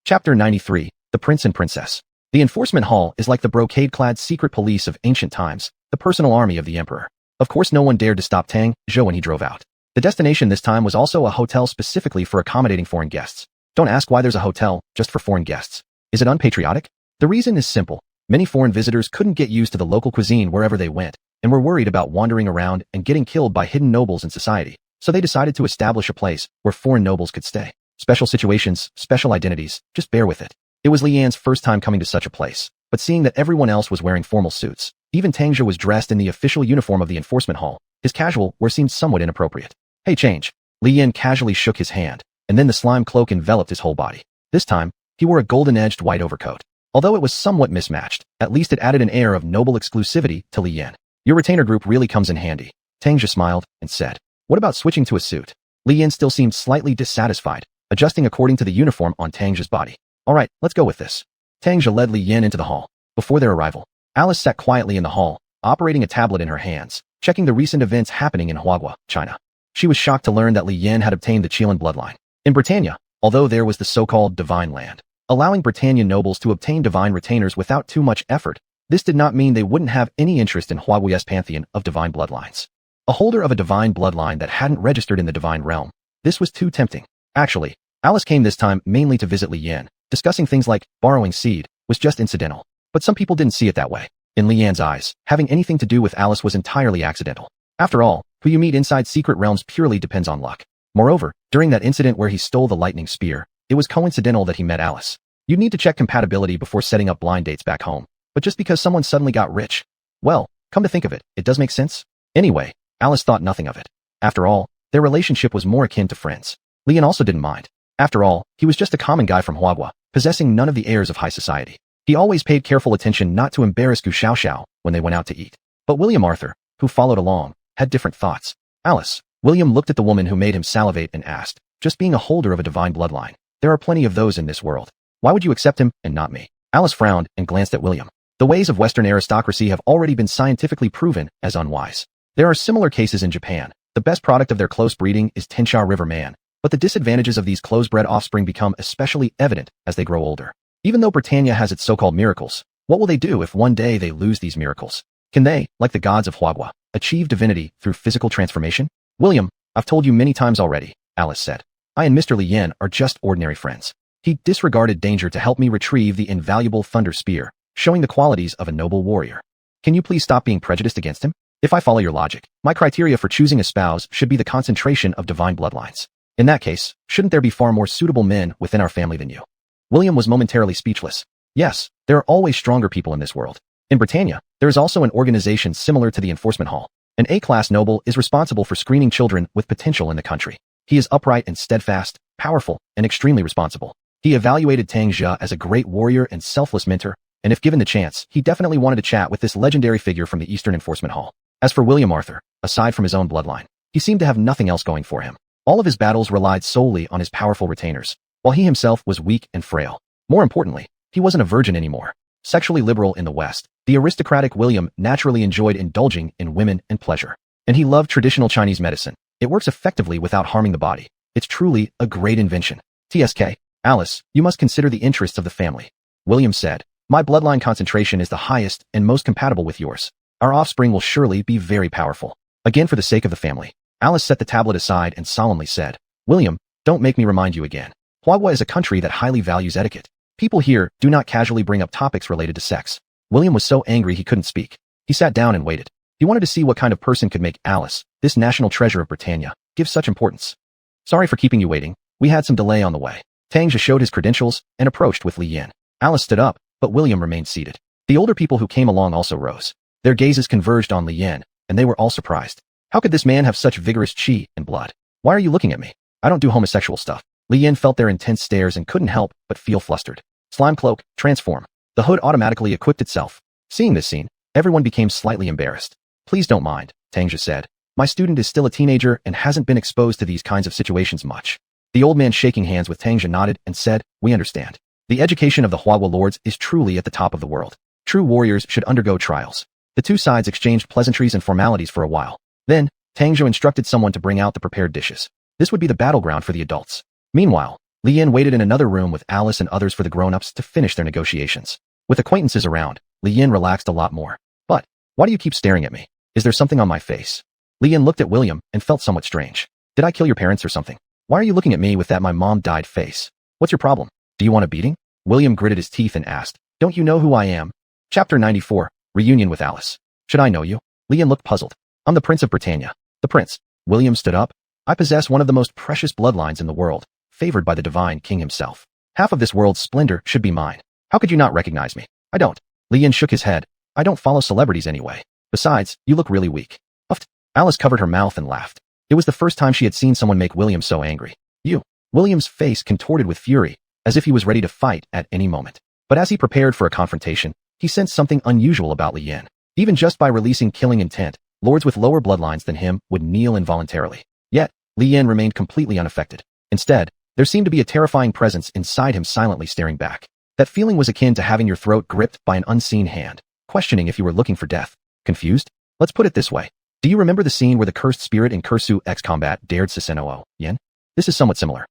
[SPEAKER 1] Chapter 93, The Prince and Princess. The enforcement hall is like the brocade-clad secret police of ancient times, the personal army of the emperor. Of course no one dared to stop Tang Jia when he drove out. The destination this time was also a hotel specifically for accommodating foreign guests. Don't ask why there's a hotel just for foreign guests. Is it unpatriotic? The reason is simple. Many foreign visitors couldn't get used to the local cuisine wherever they went, and were worried about wandering around and getting killed by hidden nobles in society. So they decided to establish a place where foreign nobles could stay. Special situations, special identities, just bear with it. It was Li Yan's first time coming to such a place, but seeing that everyone else was wearing formal suits, even Tang Jia was dressed in the official uniform of the enforcement hall, his casual wear seemed somewhat inappropriate. Hey, change. Li Yan casually shook his hand, and then the slime cloak enveloped his whole body. This time, he wore a golden-edged white overcoat. Although it was somewhat mismatched, at least it added an air of noble exclusivity to Li Yan. Your retainer group really comes in handy. Tang Jia smiled and said, what about switching to a suit? Li Yan still seemed slightly dissatisfied, adjusting according to the uniform on Tang Jia's body. All right, let's go with this. Tang Jia led Li Yan into the hall. Before their arrival, Alice sat quietly in the hall, operating a tablet in her hands, checking the recent events happening in Huagua, China. She was shocked to learn that Li Yan had obtained the Qilin bloodline. In Britannia, although there was the so-called divine land, allowing Britannia nobles to obtain divine retainers without too much effort, this did not mean they wouldn't have any interest in Huagua's pantheon of divine bloodlines. A holder of a divine bloodline that hadn't registered in the divine realm. This was too tempting. Actually, Alice came this time mainly to visit Li Yan. Discussing things like borrowing seed was just incidental. But some people didn't see it that way. In Li Yan's eyes, having anything to do with Alice was entirely accidental. After all, who you meet inside secret realms purely depends on luck. Moreover, during that incident where he stole the lightning spear, it was coincidental that he met Alice. You'd need to check compatibility before setting up blind dates back home. But just because someone suddenly got rich, well, come to think of it, it does make sense. Anyway, Alice thought nothing of it. After all, their relationship was more akin to friends. Li Yan also didn't mind. After all, he was just a common guy from Huagua, possessing none of the airs of high society. He always paid careful attention not to embarrass Gu Xiaoxiao when they went out to eat. But William Arthur, who followed along, had different thoughts. Alice. William looked at the woman who made him salivate and asked, just being a holder of a divine bloodline, there are plenty of those in this world. Why would you accept him and not me? Alice frowned and glanced at William. The ways of Western aristocracy have already been scientifically proven as unwise. There are similar cases in Japan. The best product of their close breeding is Tensha River Man, but the disadvantages of these close-bred offspring become especially evident as they grow older. Even though Britannia has its so-called miracles, what will they do if one day they lose these miracles? Can they, like the gods of Huagua, achieve divinity through physical transformation? William, I've told you many times already, Alice said. I and Mr. Li Yan are just ordinary friends. He disregarded danger to help me retrieve the invaluable thunder spear, showing the qualities of a noble warrior. Can you please stop being prejudiced against him? If I follow your logic, my criteria for choosing a spouse should be the concentration of divine bloodlines. In that case, shouldn't there be far more suitable men within our family than you? William was momentarily speechless. Yes, there are always stronger people in this world. In Britannia, there is also an organization similar to the enforcement hall. An A-class noble is responsible for screening children with potential in the country. He is upright and steadfast, powerful, and extremely responsible. He evaluated Tang Jia as a great warrior and selfless mentor, and if given the chance, he definitely wanted to chat with this legendary figure from the Eastern Enforcement Hall. As for William Arthur, aside from his own bloodline, he seemed to have nothing else going for him. All of his battles relied solely on his powerful retainers, while he himself was weak and frail. More importantly, he wasn't a virgin anymore. Sexually liberal in the West, the aristocratic William naturally enjoyed indulging in women and pleasure. And he loved traditional Chinese medicine. It works effectively without harming the body. It's truly a great invention. TSK, Alice, you must consider the interests of the family. William said, my bloodline concentration is the highest and most compatible with yours. Our offspring will surely be very powerful. Again, for the sake of the family. Alice set the tablet aside and solemnly said, William, don't make me remind you again. Huagua is a country that highly values etiquette. People here do not casually bring up topics related to sex. William was so angry he couldn't speak. He sat down and waited. He wanted to see what kind of person could make Alice, this national treasure of Britannia, give such importance. Sorry for keeping you waiting. We had some delay on the way. Tang Zhe showed his credentials and approached with Li Yan. Alice stood up, but William remained seated. The older people who came along also rose. Their gazes converged on Li Yan, and they were all surprised. How could this man have such vigorous qi and blood? Why are you looking at me? I don't do homosexual stuff. Li Yan felt their intense stares and couldn't help but feel flustered. Slime cloak, transform. The hood automatically equipped itself. Seeing this scene, everyone became slightly embarrassed. Please don't mind, Tang Zhe said. My student is still a teenager and hasn't been exposed to these kinds of situations much. The old man shaking hands with Tang Zhe nodded and said, we understand. The education of the Huahua lords is truly at the top of the world. True warriors should undergo trials. The two sides exchanged pleasantries and formalities for a while. Then, Tang Zhe instructed someone to bring out the prepared dishes. This would be the battleground for the adults. Meanwhile, Li Yan waited in another room with Alice and others for the grown-ups to finish their negotiations. With acquaintances around, Li Yan relaxed a lot more. But, why do you keep staring at me? Is there something on my face? Li Yan looked at William and felt somewhat strange. Did I kill your parents or something? Why are you looking at me with that my mom died face? What's your problem? Do you want a beating? William gritted his teeth and asked, don't you know who I am? Chapter 94, Reunion with Alice. Should I know you? Li Yan looked puzzled. I'm the Prince of Britannia. The Prince. William stood up. I possess one of the most precious bloodlines in the world, favored by the divine king himself. Half of this world's splendor should be mine. How could you not recognize me? I don't. Li Yan shook his head. I don't follow celebrities anyway. Besides, you look really weak. Uffed. Alice covered her mouth and laughed. It was the first time she had seen someone make William so angry. You. William's face contorted with fury, as if he was ready to fight at any moment. But as he prepared for a confrontation, he sensed something unusual about Li Yan. Even just by releasing killing intent, lords with lower bloodlines than him would kneel involuntarily. Yet, Li Yan remained completely unaffected. Instead, there seemed to be a terrifying presence inside him silently staring back. That feeling was akin to having your throat gripped by an unseen hand, questioning if you were looking for death. Confused? Let's put it this way. Do you remember the scene where the cursed spirit in Cursu X Combat dared Susanoo Yen? This is somewhat similar.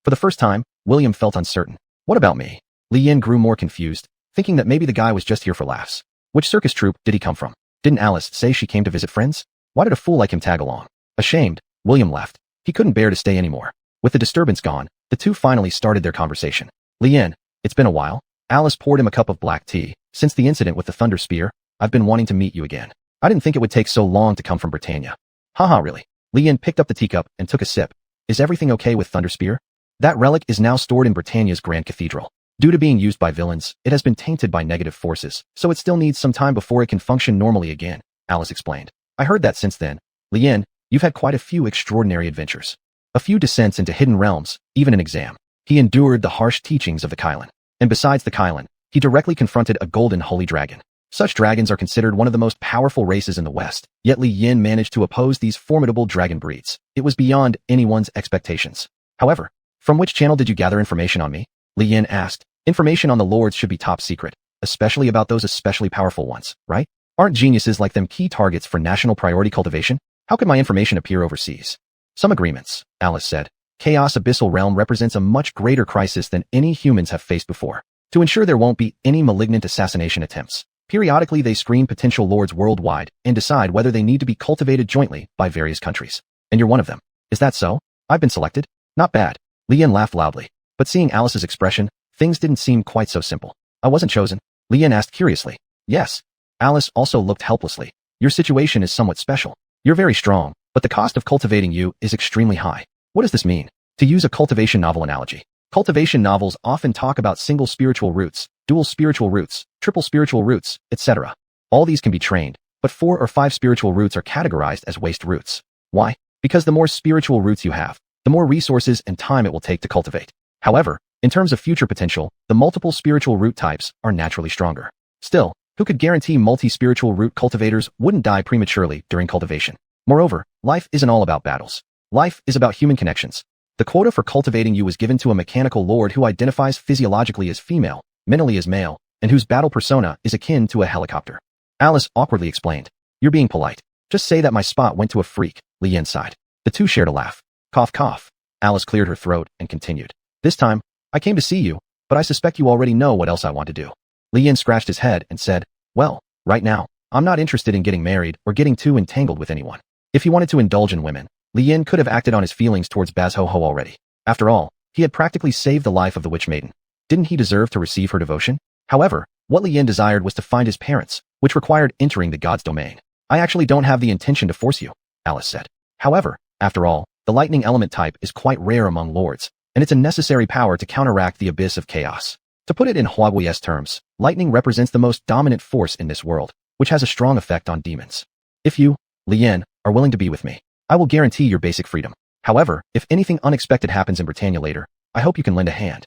[SPEAKER 1] For the first time, William felt uncertain. What about me? Li Yan grew more confused, thinking that maybe the guy was just here for laughs. Which circus troupe did he come from? Didn't Alice say she came to visit friends? Why did a fool like him tag along? Ashamed, William left. He couldn't bear to stay anymore. With the disturbance gone, the two finally started their conversation. Li Yan, it's been a while. Alice poured him a cup of black tea. Since the incident with the thunder spear, I've been wanting to meet you again. I didn't think it would take so long to come from Britannia. Haha, really? Li Yan picked up the teacup and took a sip. Is everything okay with thunder spear? That relic is now stored in Britannia's Grand Cathedral. Due to being used by villains, it has been tainted by negative forces, so it still needs some time before it can function normally again, Alice explained. I heard that since then. Li Yan, you've had quite a few extraordinary adventures. A few descents into hidden realms, even an exam. He endured the harsh teachings of the Kylan. And besides the Kylan, he directly confronted a golden holy dragon. Such dragons are considered one of the most powerful races in the West, yet Li Yan managed to oppose these formidable dragon breeds. It was beyond anyone's expectations. However, from which channel did you gather information on me? Li Yan asked. Information on the lords should be top secret, especially about those especially powerful ones, right? Aren't geniuses like them key targets for national priority cultivation? How could my information appear overseas? Some agreements, Alice said. Chaos Abyssal Realm represents a much greater crisis than any humans have faced before. To ensure there won't be any malignant assassination attempts, periodically they screen potential lords worldwide and decide whether they need to be cultivated jointly by various countries. And you're one of them. Is that so? I've been selected? Not bad. Li Yan laughed loudly. But seeing Alice's expression, things didn't seem quite so simple. I wasn't chosen? Li Yan asked curiously. Yes. Alice also looked helplessly. Your situation is somewhat special. You're very strong, but the cost of cultivating you is extremely high. What does this mean? To use a cultivation novel analogy, cultivation novels often talk about single spiritual roots, dual spiritual roots, triple spiritual roots, etc. All these can be trained, but 4 or 5 spiritual roots are categorized as waste roots. Why? Because the more spiritual roots you have, the more resources and time it will take to cultivate. However, in terms of future potential, the multiple spiritual root types are naturally stronger. Still, who could guarantee multi-spiritual root cultivators wouldn't die prematurely during cultivation? Moreover, life isn't all about battles. Life is about human connections. The quota for cultivating you was given to a mechanical lord who identifies physiologically as female, mentally as male, and whose battle persona is akin to a helicopter. Alice awkwardly explained. You're being polite. Just say that my spot went to a freak, Li Yan sighed. The two shared a laugh. Cough cough. Alice cleared her throat and continued. This time, I came to see you, but I suspect you already know what else I want to do. Li Yan scratched his head and said, well, right now, I'm not interested in getting married or getting too entangled with anyone. If he wanted to indulge in women, Li Yan could have acted on his feelings towards Bazho Ho already. After all, he had practically saved the life of the witch maiden. Didn't he deserve to receive her devotion? However, what Li Yan desired was to find his parents, which required entering the god's domain. I actually don't have the intention to force you, Alice said. However, after all, the lightning element type is quite rare among lords, and it's a necessary power to counteract the abyss of chaos. To put it in Huagui's terms, lightning represents the most dominant force in this world, which has a strong effect on demons. If you, Lian, are willing to be with me, I will guarantee your basic freedom. However, if anything unexpected happens in Britannia later, I hope you can lend a hand.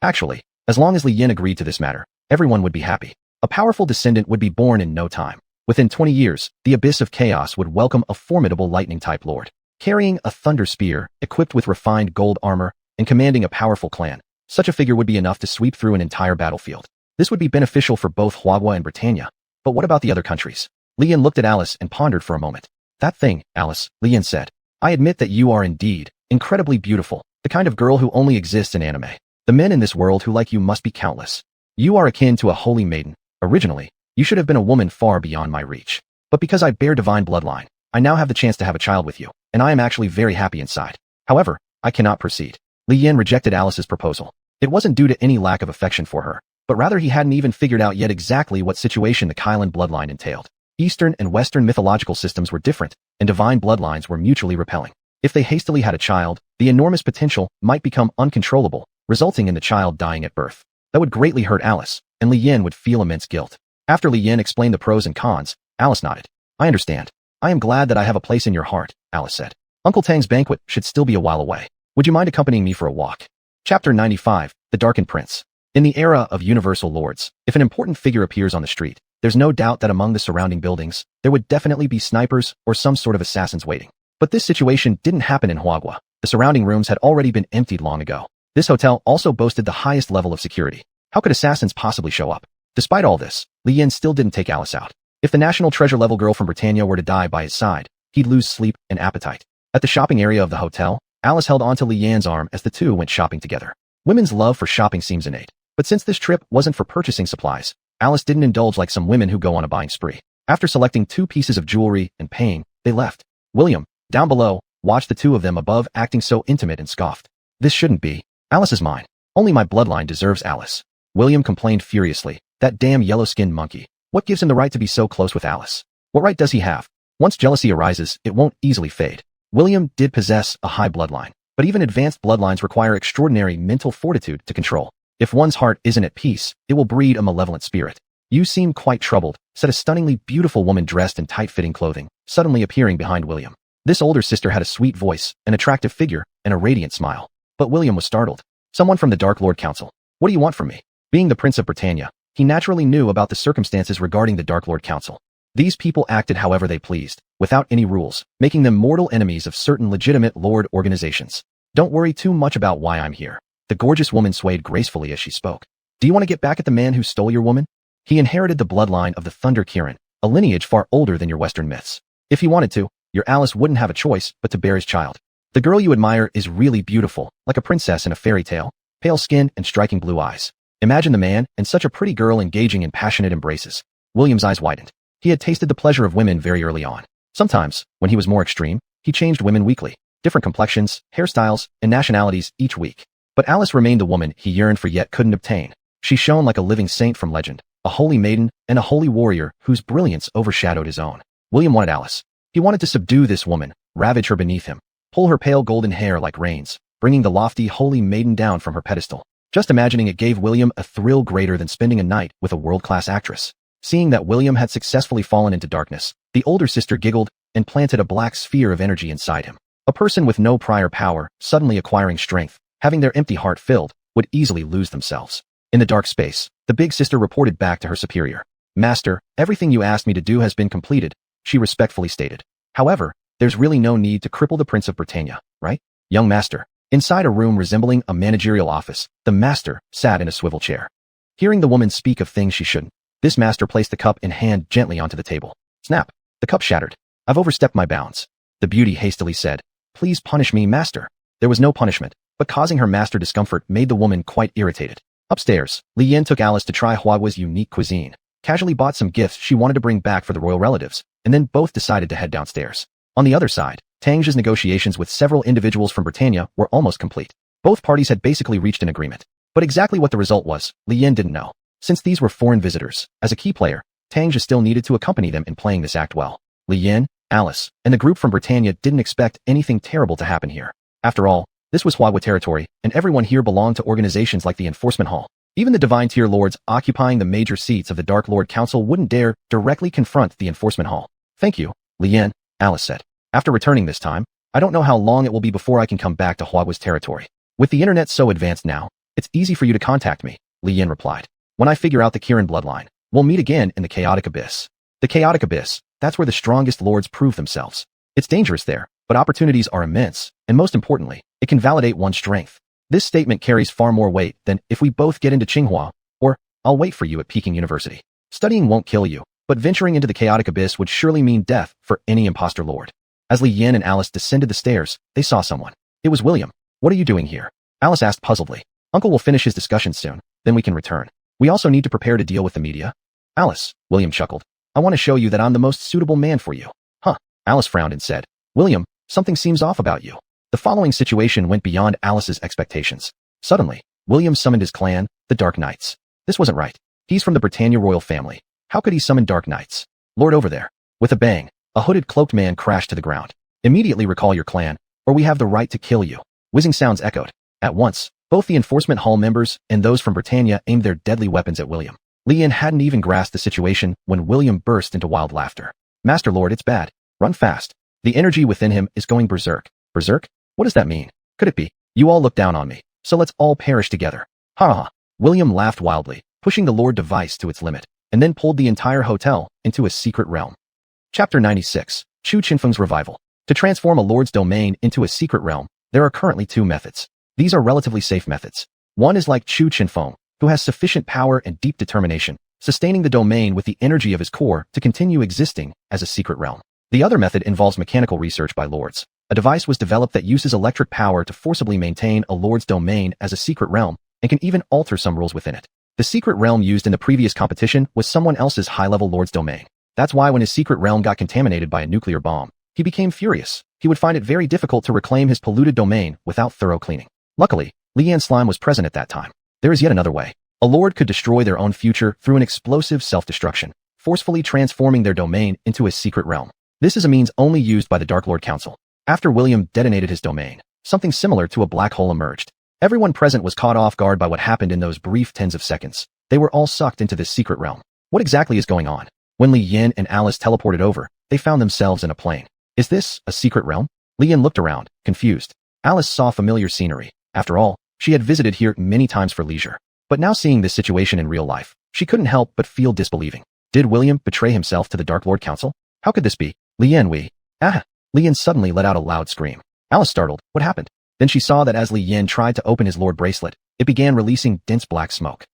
[SPEAKER 1] Actually, as long as Lian agreed to this matter, everyone would be happy. A powerful descendant would be born in no time. Within 20 years, the abyss of chaos would welcome a formidable lightning-type lord. Carrying a thunder spear, equipped with refined gold armor, and commanding a powerful clan, such a figure would be enough to sweep through an entire battlefield. This would be beneficial for both Huagua and Britannia. But what about the other countries? Lian looked at Alice and pondered for a moment. That thing, Alice, Lian said. I admit that you are indeed incredibly beautiful, the kind of girl who only exists in anime. The men in this world who like you must be countless. You are akin to a holy maiden. Originally, you should have been a woman far beyond my reach. But because I bear divine bloodline, I now have the chance to have a child with you, and I am actually very happy inside. However, I cannot proceed. Lian rejected Alice's proposal. It wasn't due to any lack of affection for her, but rather he hadn't even figured out yet exactly what situation the Kylan bloodline entailed. Eastern and Western mythological systems were different, and divine bloodlines were mutually repelling. If they hastily had a child, the enormous potential might become uncontrollable, resulting in the child dying at birth. That would greatly hurt Alice, and Lian would feel immense guilt. After Lian explained the pros and cons, Alice nodded. I understand. I am glad that I have a place in your heart, Alice said. Uncle Tang's banquet should still be a while away. Would you mind accompanying me for a walk? Chapter 95, The Darkened Prince. In the era of universal lords, if an important figure appears on the street, there's no doubt that among the surrounding buildings, there would definitely be snipers or some sort of assassins waiting. But this situation didn't happen in Huagua. The surrounding rooms had already been emptied long ago. This hotel also boasted the highest level of security. How could assassins possibly show up? Despite all this, Lian still didn't take Alice out. If the national treasure level girl from Britannia were to die by his side, he'd lose sleep and appetite. At the shopping area of the hotel, Alice held onto Lian's arm as the two went shopping together. Women's love for shopping seems innate. But since this trip wasn't for purchasing supplies, Alice didn't indulge like some women who go on a buying spree. After selecting 2 pieces of jewelry and paying, they left. William, down below, watched the two of them above acting so intimate and scoffed. This shouldn't be. Alice is mine. Only my bloodline deserves Alice. William complained furiously. That damn yellow-skinned monkey. What gives him the right to be so close with Alice? What right does he have? Once jealousy arises, it won't easily fade. William did possess a high bloodline, but even advanced bloodlines require extraordinary mental fortitude to control. If one's heart isn't at peace, it will breed a malevolent spirit. You seem quite troubled, said a stunningly beautiful woman dressed in tight-fitting clothing, suddenly appearing behind William. This older sister had a sweet voice, an attractive figure, and a radiant smile. But William was startled. Someone from the Dark Lord Council. What do you want from me? Being the Prince of Britannia, he naturally knew about the circumstances regarding the Dark Lord Council. These people acted however they pleased, without any rules, making them mortal enemies of certain legitimate lord organizations. Don't worry too much about why I'm here. The gorgeous woman swayed gracefully as she spoke. Do you want to get back at the man who stole your woman? He inherited the bloodline of the Thunder Kirin, a lineage far older than your Western myths. If he wanted to, your Alice wouldn't have a choice but to bear his child. The girl you admire is really beautiful, like a princess in a fairy tale, pale skin and striking blue eyes. Imagine the man and such a pretty girl engaging in passionate embraces. William's eyes widened. He had tasted the pleasure of women very early on. Sometimes, when he was more extreme, he changed women weekly, different complexions, hairstyles, and nationalities each week. But Alice remained the woman he yearned for yet couldn't obtain. She shone like a living saint from legend, a holy maiden and a holy warrior whose brilliance overshadowed his own. William wanted Alice. He wanted to subdue this woman, ravage her beneath him, pull her pale golden hair like reins, bringing the lofty holy maiden down from her pedestal. Just imagining it gave William a thrill greater than spending a night with a world-class actress. Seeing that William had successfully fallen into darkness, the older sister giggled and planted a black sphere of energy inside him. A person with no prior power, suddenly acquiring strength, having their empty heart filled, would easily lose themselves. In the dark space, the big sister reported back to her superior. Master, everything you asked me to do has been completed, she respectfully stated. However, there's really no need to cripple the Prince of Britannia, right? Young master. Inside a room resembling a managerial office, the master sat in a swivel chair. Hearing the woman speak of things she shouldn't, this master placed the cup in hand gently onto the table. Snap! The cup shattered. I've overstepped my bounds. The beauty hastily said, Please punish me, master. There was no punishment, but causing her master discomfort made the woman quite irritated. Upstairs, Lian took Alice to try Huagua's unique cuisine, casually bought some gifts she wanted to bring back for the royal relatives, and then both decided to head downstairs. On the other side, Tang's negotiations with several individuals from Britannia were almost complete. Both parties had basically reached an agreement. But exactly what the result was, Lian didn't know. Since these were foreign visitors, as a key player, Tang still needed to accompany them in playing this act well. Li Yin, Alice, and the group from Britannia didn't expect anything terrible to happen here. After all, this was Huahua territory, and everyone here belonged to organizations like the Enforcement Hall. Even the Divine Tier Lords occupying the major seats of the Dark Lord Council wouldn't dare directly confront the Enforcement Hall. Thank you, Li Yin, Alice said. After returning this time, I don't know how long it will be before I can come back to Huahua's territory. With the internet so advanced now, it's easy for you to contact me, Li Yin replied. When I figure out the Kirin bloodline, we'll meet again in the Chaotic Abyss. The Chaotic Abyss, that's where the strongest lords prove themselves. It's dangerous there, but opportunities are immense, and most importantly, it can validate one's strength. This statement carries far more weight than if we both get into Tsinghua, or I'll wait for you at Peking University. Studying won't kill you, but venturing into the Chaotic Abyss would surely mean death for any imposter lord. As Li Yin and Alice descended the stairs, they saw someone. It was William. What are you doing here? Alice asked puzzledly. Uncle will finish his discussion soon, then we can return. We also need to prepare to deal with the media. Alice, William chuckled. I want to show you that I'm the most suitable man for you. Huh? Alice frowned and said, William, something seems off about you. The following situation went beyond Alice's expectations. Suddenly, William summoned his clan, the Dark Knights. This wasn't right. He's from the Britannia royal family. How could he summon Dark Knights? Lord over there. With a bang, a hooded cloaked man crashed to the ground. Immediately recall your clan, or we have the right to kill you. Whizzing sounds echoed. At once, both the Enforcement Hall members and those from Britannia aimed their deadly weapons at William. Li Yin hadn't even grasped the situation when William burst into wild laughter. Master Lord, it's bad. Run fast. The energy within him is going berserk. Berserk? What does that mean? Could it be? You all look down on me, so let's all perish together. Ha ha. William laughed wildly, pushing the Lord device to its limit, and then pulled the entire hotel into a secret realm. Chapter 96. Chu Qinfeng's Revival. To transform a Lord's domain into a secret realm, there are currently two methods. These are relatively safe methods. One is like Chu Qinfeng, who has sufficient power and deep determination, sustaining the domain with the energy of his core to continue existing as a secret realm. The other method involves mechanical research by Lords. A device was developed that uses electric power to forcibly maintain a Lord's domain as a secret realm and can even alter some rules within it. The secret realm used in the previous competition was someone else's high-level Lord's domain. That's why when his secret realm got contaminated by a nuclear bomb, he became furious. He would find it very difficult to reclaim his polluted domain without thorough cleaning. Luckily, Li Yan Slime was present at that time. There is yet another way. A Lord could destroy their own future through an explosive self-destruction, forcefully transforming their domain into a secret realm. This is a means only used by the Dark Lord Council. After William detonated his domain, something similar to a black hole emerged. Everyone present was caught off guard by what happened in those brief tens of seconds. They were all sucked into this secret realm. What exactly is going on? When Li Yin and Alice teleported over, they found themselves in a plane. Is this a secret realm? Li Yin looked around, confused. Alice saw familiar scenery. After all, she had visited here many times for leisure. But now seeing this situation in real life, she couldn't help but feel disbelieving. Did William betray himself to the Dark Lord Council? How could this be? Li Yin, Li Yin suddenly let out a loud scream. Alice startled. What happened? Then she saw that as Li Yin tried to open his Lord bracelet, it began releasing dense black smoke.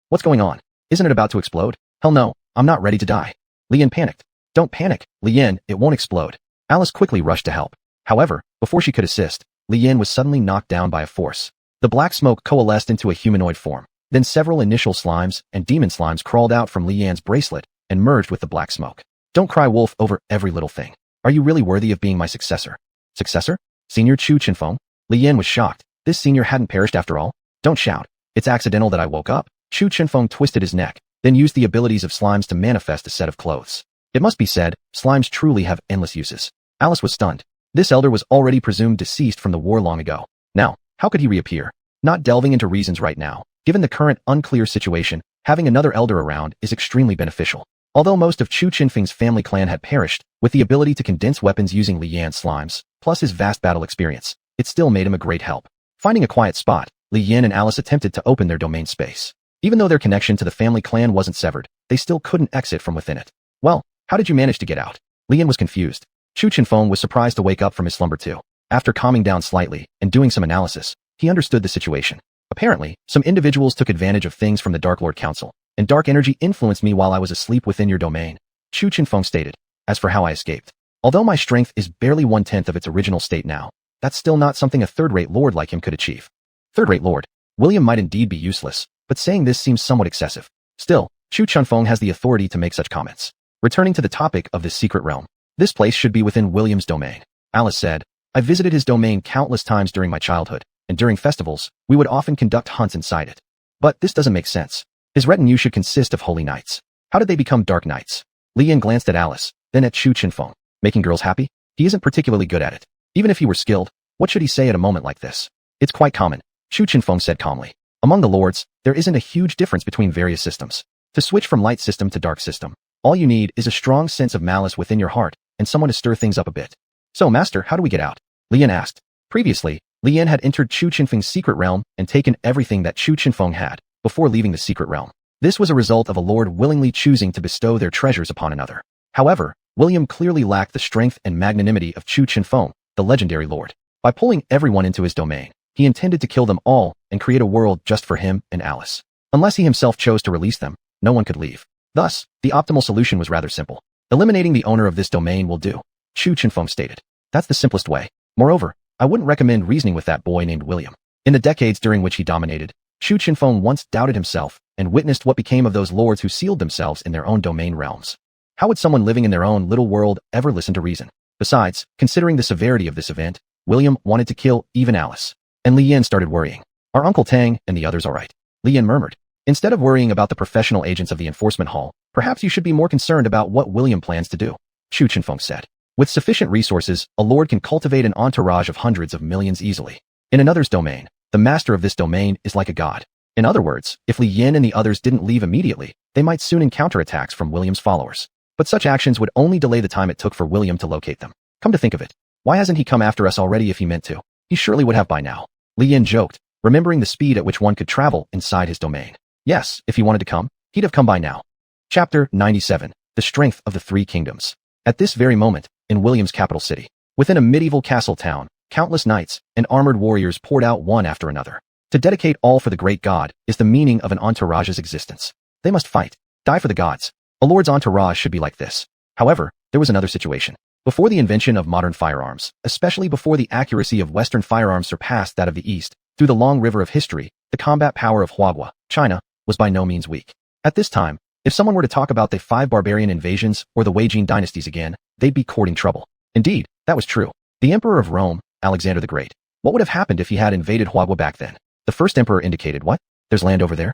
[SPEAKER 1] What's going on? Isn't it about to explode? Hell no, I'm not ready to die. Li Yin panicked. Don't panic, Li Yin, it won't explode. Alice quickly rushed to help. However, before she could assist, Li Yin was suddenly knocked down by a force. The black smoke coalesced into a humanoid form. Then several initial slimes and demon slimes crawled out from Li Yan's bracelet and merged with the black smoke. Don't cry wolf over every little thing. Are you really worthy of being my successor? Successor? Senior Chu Qinfeng? Li Yan was shocked. This senior hadn't perished after all? Don't shout. It's accidental that I woke up. Chu Qinfeng twisted his neck, then used the abilities of slimes to manifest a set of clothes. It must be said, slimes truly have endless uses. Alice was stunned. This elder was already presumed deceased from the war long ago. Now, how could he reappear? Not delving into reasons right now. Given the current unclear situation, having another elder around is extremely beneficial. Although most of Chu Qinfeng's family clan had perished, with the ability to condense weapons using Li Yan's slimes, plus his vast battle experience, it still made him a great help. Finding a quiet spot, Li Yan and Alice attempted to open their domain space. Even though their connection to the family clan wasn't severed, they still couldn't exit from within it. Well, how did you manage to get out? Li Yan was confused. Chu Qinfeng was surprised to wake up from his slumber too. After calming down slightly and doing some analysis, he understood the situation. Apparently, some individuals took advantage of things from the Dark Lord Council, and dark energy influenced me while I was asleep within your domain, Chu Qinfeng stated. As for how I escaped, although my strength is barely 1/10 of its original state now, that's still not something a third-rate lord like him could achieve. Third-rate lord? William might indeed be useless, but saying this seems somewhat excessive. Still, Chu Qinfeng has the authority to make such comments. Returning to the topic of this secret realm, this place should be within William's domain. Alice said, I visited his domain countless times during my childhood, and during festivals, we would often conduct hunts inside it. But this doesn't make sense. His retinue should consist of holy knights. How did they become dark knights? Li Yan glanced at Alice, then at Chu Qinfeng. Making girls happy? He isn't particularly good at it. Even if he were skilled, what should he say at a moment like this? It's quite common, Shu Qinfeng said calmly. Among the lords, there isn't a huge difference between various systems. To switch from light system to dark system, all you need is a strong sense of malice within your heart and someone to stir things up a bit. So, master, how do we get out? Li Yan asked. Previously, Li Yan had entered Shu Qinfeng's secret realm and taken everything that Shu Qinfeng had before leaving the secret realm. This was a result of a lord willingly choosing to bestow their treasures upon another. However, William clearly lacked the strength and magnanimity of Shu Qinfeng, the legendary lord. By pulling everyone into his domain, he intended to kill them all and create a world just for him and Alice. Unless he himself chose to release them, no one could leave. Thus, the optimal solution was rather simple. Eliminating the owner of this domain will do, Shu Qinfeng stated. That's the simplest way. Moreover, I wouldn't recommend reasoning with that boy named William. In the decades during which he dominated, Shu Qinfeng once doubted himself and witnessed what became of those lords who sealed themselves in their own domain realms. How would someone living in their own little world ever listen to reason? Besides, considering the severity of this event, William wanted to kill even Alice. And Li Yan started worrying. Are Uncle Tang and the others all right? Li Yan murmured. Instead of worrying about the professional agents of the enforcement hall, perhaps you should be more concerned about what William plans to do, Shu Qinfeng said. With sufficient resources, a lord can cultivate an entourage of hundreds of millions easily. In another's domain, the master of this domain is like a god. In other words, if Li Yan and the others didn't leave immediately, they might soon encounter attacks from William's followers. But such actions would only delay the time it took for William to locate them. Come to think of it, why hasn't he come after us already if he meant to? He surely would have by now. Li Yan joked, remembering the speed at which one could travel inside his domain. Yes, if he wanted to come, he'd have come by now. Chapter 97. The Strength of the Three Kingdoms. At this very moment, in William's capital city, within a medieval castle town, countless knights and armored warriors poured out one after another. To dedicate all for the great god is the meaning of an entourage's existence. They must fight, die for the gods. A lord's entourage should be like this. However, there was another situation. Before the invention of modern firearms, especially before the accuracy of Western firearms surpassed that of the East, through the long river of history, the combat power of Huagua, China, was by no means weak. At this time, if someone were to talk about the 5 barbarian invasions or the Wei Jin dynasties again, they'd be courting trouble. Indeed, that was true. The Emperor of Rome, Alexander the Great. What would have happened if he had invaded Huagua back then? The first emperor indicated, what? There's land over there?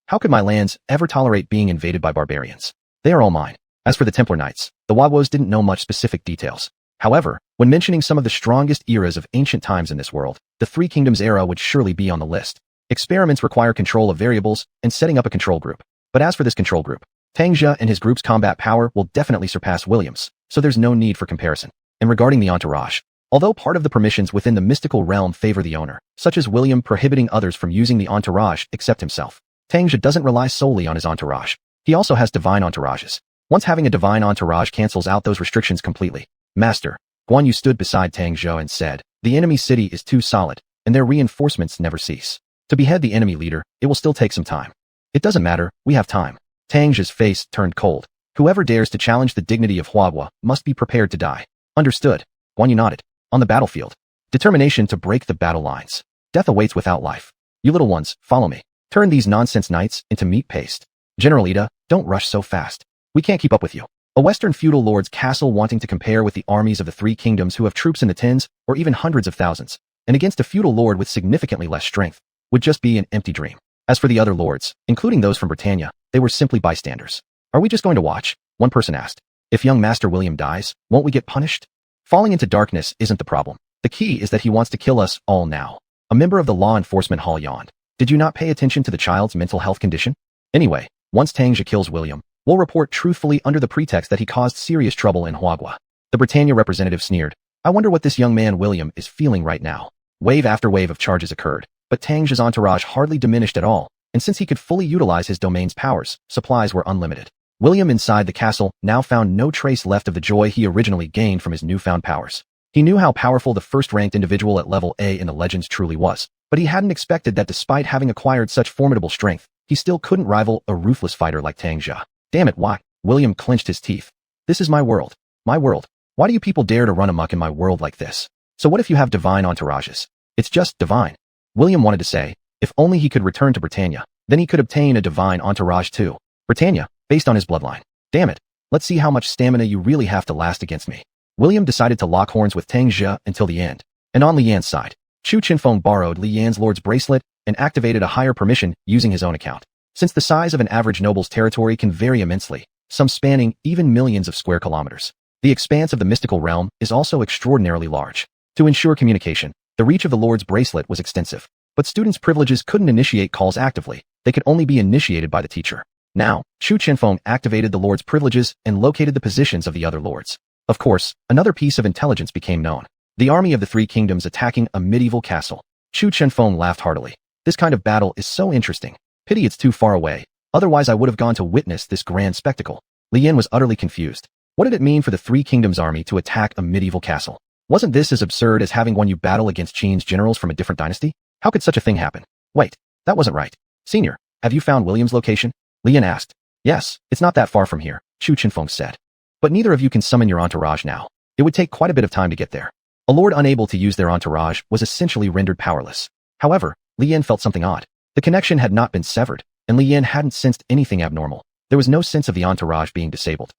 [SPEAKER 1] How could my lands ever tolerate being invaded by barbarians? They are all mine. As for the Templar Knights, the Huaguas didn't know much specific details. However, when mentioning some of the strongest eras of ancient times in this world, the Three Kingdoms era would surely be on the list. Experiments require control of variables and setting up a control group. But as for this control group, Tang Jia and his group's combat power will definitely surpass William's, so there's no need for comparison. And regarding the entourage, although part of the permissions within the mystical realm favor the owner, such as William prohibiting others from using the entourage except himself, Tang Jia doesn't rely solely on his entourage. He also has divine entourages. Once having a divine entourage cancels out those restrictions completely. Master, Guan Yu stood beside Tang Jia and said, the enemy city is too solid, and their reinforcements never cease. To behead the enemy leader, it will still take some time. It doesn't matter, we have time. Tang Jia's face turned cold. Whoever dares to challenge the dignity of Huagua must be prepared to die. Understood. Guan Yu nodded. On the battlefield. Determination to break the battle lines. Death awaits without life. You little ones, follow me. Turn these nonsense knights into meat paste. General Ida, don't rush so fast. We can't keep up with you. A Western feudal lord's castle wanting to compare with the armies of the Three Kingdoms who have troops in the tens or even hundreds of thousands, and against a feudal lord with significantly less strength, would just be an empty dream. As for the other lords, including those from Britannia, they were simply bystanders. Are we just going to watch? One person asked. If young Master William dies, won't we get punished? Falling into darkness isn't the problem. The key is that he wants to kill us all now. A member of the law enforcement hall yawned. Did you not pay attention to the child's mental health condition? Anyway, once Tang Jia kills William, we'll report truthfully under the pretext that he caused serious trouble in Huagua. The Britannia representative sneered. I wonder what this young man William is feeling right now. Wave after wave of charges occurred, but Tang Jia's entourage hardly diminished at all, and since he could fully utilize his domain's powers, supplies were unlimited. William inside the castle now found no trace left of the joy he originally gained from his newfound powers. He knew how powerful the first-ranked individual at level A in the legends truly was, but he hadn't expected that despite having acquired such formidable strength, he still couldn't rival a ruthless fighter like Tang Jia. Damn it, why? William clenched his teeth. This is my world. My world. Why do you people dare to run amok in my world like this? So what if you have divine entourages? It's just divine. William wanted to say, if only he could return to Britannia, then he could obtain a divine entourage too. Britannia, based on his bloodline. Damn it. Let's see how much stamina you really have to last against me. William decided to lock horns with Tang Jia until the end. And on Li Yan's side, Shu Qinfeng borrowed Li Yan's lord's bracelet and activated a higher permission using his own account. Since the size of an average noble's territory can vary immensely, some spanning even millions of square kilometers, The expanse of the mystical realm is also extraordinarily large. To ensure communication, the reach of the Lord's bracelet was extensive. But students' privileges couldn't initiate calls actively. They could only be initiated by the teacher. Now, Chu Chenfeng activated the Lord's privileges and located the positions of the other lords. Of course, another piece of intelligence became known. The army of the three kingdoms attacking a medieval castle. Chu Chenfeng laughed heartily. This kind of battle is so interesting. Pity it's too far away. Otherwise I would have gone to witness this grand spectacle. Li Yan was utterly confused. What did it mean for the three kingdoms army to attack a medieval castle? Wasn't this as absurd as having won you battle against Qin's generals from a different dynasty? How could such a thing happen? Wait, that wasn't right. Senior, have you found William's location? Li Yan asked. Yes, it's not that far from here, Chu Chenfeng said. But neither of you can summon your entourage now. It would take quite a bit of time to get there. A lord unable to use their entourage was essentially rendered powerless. However, Li Yan felt something odd. The connection had not been severed, and Li Yan hadn't sensed anything abnormal. There was no sense of the entourage being disabled.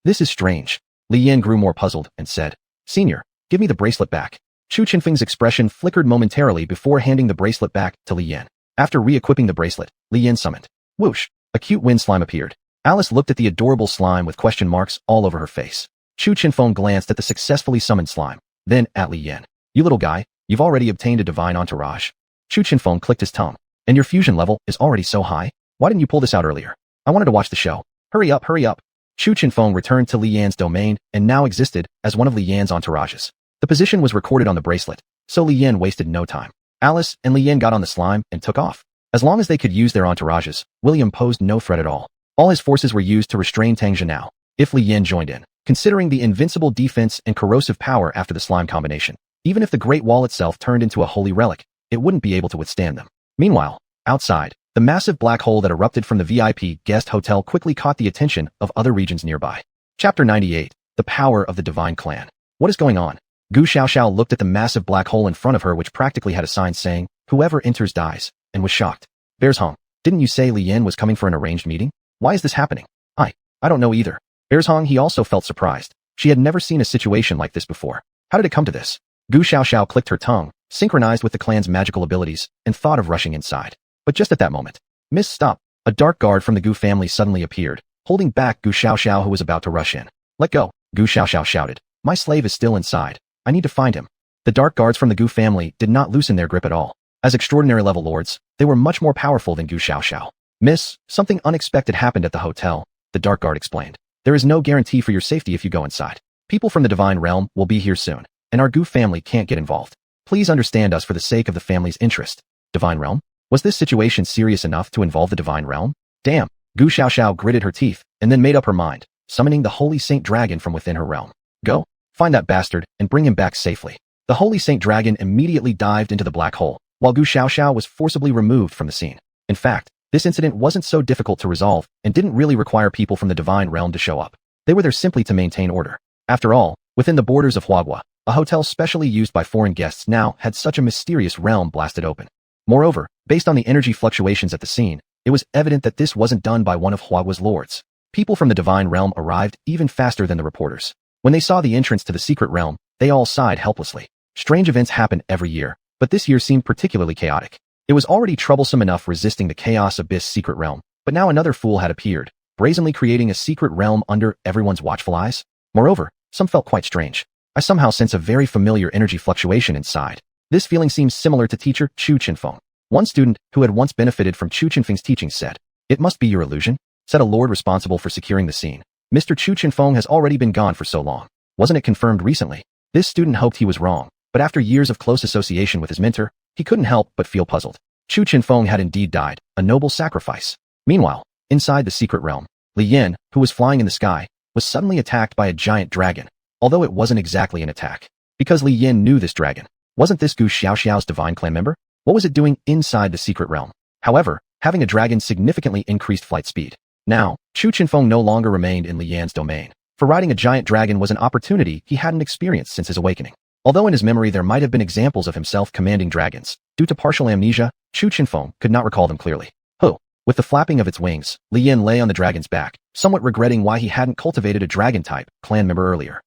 [SPEAKER 1] This is strange. Li Yan grew more puzzled and said, Senior, give me the bracelet back. Chu Chenfeng's expression flickered momentarily before handing the bracelet back to Li Yan. After re-equipping the bracelet, Li Yan summoned. Whoosh! A cute wind slime appeared. Alice looked at the adorable slime with question marks all over her face. Chu Chenfeng glanced at the successfully summoned slime, then at Li Yan. You little guy, you've already obtained a divine entourage. Chu Chenfeng clicked his tongue. And your fusion level is already so high? Why didn't you pull this out earlier? I wanted to watch the show. Hurry up, hurry up. Chu Chenfeng returned to Li Yan's domain and now existed as one of Li Yan's entourages. The position was recorded on the bracelet, so Li Yan wasted no time. Alice and Li Yan got on the slime and took off. As long as they could use their entourages, William posed no threat at all. All his forces were used to restrain Tang Zhenao. If Li Yan joined in, considering the invincible defense and corrosive power after the slime combination, even if the Great Wall itself turned into a holy relic, it wouldn't be able to withstand them. Meanwhile, outside, the massive black hole that erupted from the VIP guest hotel quickly caught the attention of other regions nearby. Chapter 98, The Power of the Divine Clan. What is going on? Gu Xiaoxiao looked at the massive black hole in front of her which practically had a sign saying, whoever enters dies, and was shocked. Bears Hong, didn't you say Li Yan was coming for an arranged meeting? Why is this happening? I don't know either. Bears Hong, he also felt surprised. She had never seen a situation like this before. How did it come to this? Gu Xiaoxiao clicked her tongue, synchronized with the clan's magical abilities, and thought of rushing inside. But just at that moment, Miss Stop, a dark guard from the Gu family suddenly appeared, holding back Gu Xiaoxiao who was about to rush in. Let go, Gu Xiaoxiao shouted. My slave is still inside. I need to find him. The dark guards from the Gu family did not loosen their grip at all. As extraordinary level lords, they were much more powerful than Gu Xiaoxiao. Miss, something unexpected happened at the hotel, the dark guard explained. There is no guarantee for your safety if you go inside. People from the divine realm will be here soon, and our Gu family can't get involved. Please understand us for the sake of the family's interest. Divine realm? Was this situation serious enough to involve the divine realm? Damn, Gu Xiaoxiao gritted her teeth, and then made up her mind, summoning the Holy Saint Dragon from within her realm. Go, find that bastard, and bring him back safely. The Holy Saint Dragon immediately dived into the black hole, while Gu Xiaoxiao was forcibly removed from the scene. In fact, this incident wasn't so difficult to resolve and didn't really require people from the divine realm to show up. They were there simply to maintain order. After all, within the borders of Huagua, a hotel specially used by foreign guests now had such a mysterious realm blasted open. Moreover, based on the energy fluctuations at the scene, it was evident that this wasn't done by one of Huagua's lords. People from the divine realm arrived even faster than the reporters. When they saw the entrance to the secret realm, they all sighed helplessly. Strange events happen every year, but this year seemed particularly chaotic. It was already troublesome enough resisting the Chaos Abyss secret realm, but now another fool had appeared, brazenly creating a secret realm under everyone's watchful eyes. Moreover, some felt quite strange. I somehow sense a very familiar energy fluctuation inside. This feeling seems similar to teacher Chu Chenfeng. One student, who had once benefited from Chu Chenfeng's teachings said, "It must be your illusion," said a lord responsible for securing the scene. Mr. Chu Chenfeng has already been gone for so long. Wasn't it confirmed recently? This student hoped he was wrong, but after years of close association with his mentor, he couldn't help but feel puzzled. Chu Chenfeng had indeed died, a noble sacrifice. Meanwhile, inside the secret realm, Li Yan, who was flying in the sky, was suddenly attacked by a giant dragon, although it wasn't exactly an attack. Because Li Yan knew this dragon. Wasn't this Gu Xiaoxiao's divine clan member? What was it doing inside the secret realm? However, having a dragon significantly increased flight speed. Now, Chu Chenfeng no longer remained in Li Yan's domain, for riding a giant dragon was an opportunity he hadn't experienced since his awakening. Although in his memory there might have been examples of himself commanding dragons, due to partial amnesia, Chu Chenfeng could not recall them clearly. With the flapping of its wings, Li Yan lay on the dragon's back, somewhat regretting why he hadn't cultivated a dragon-type clan member earlier.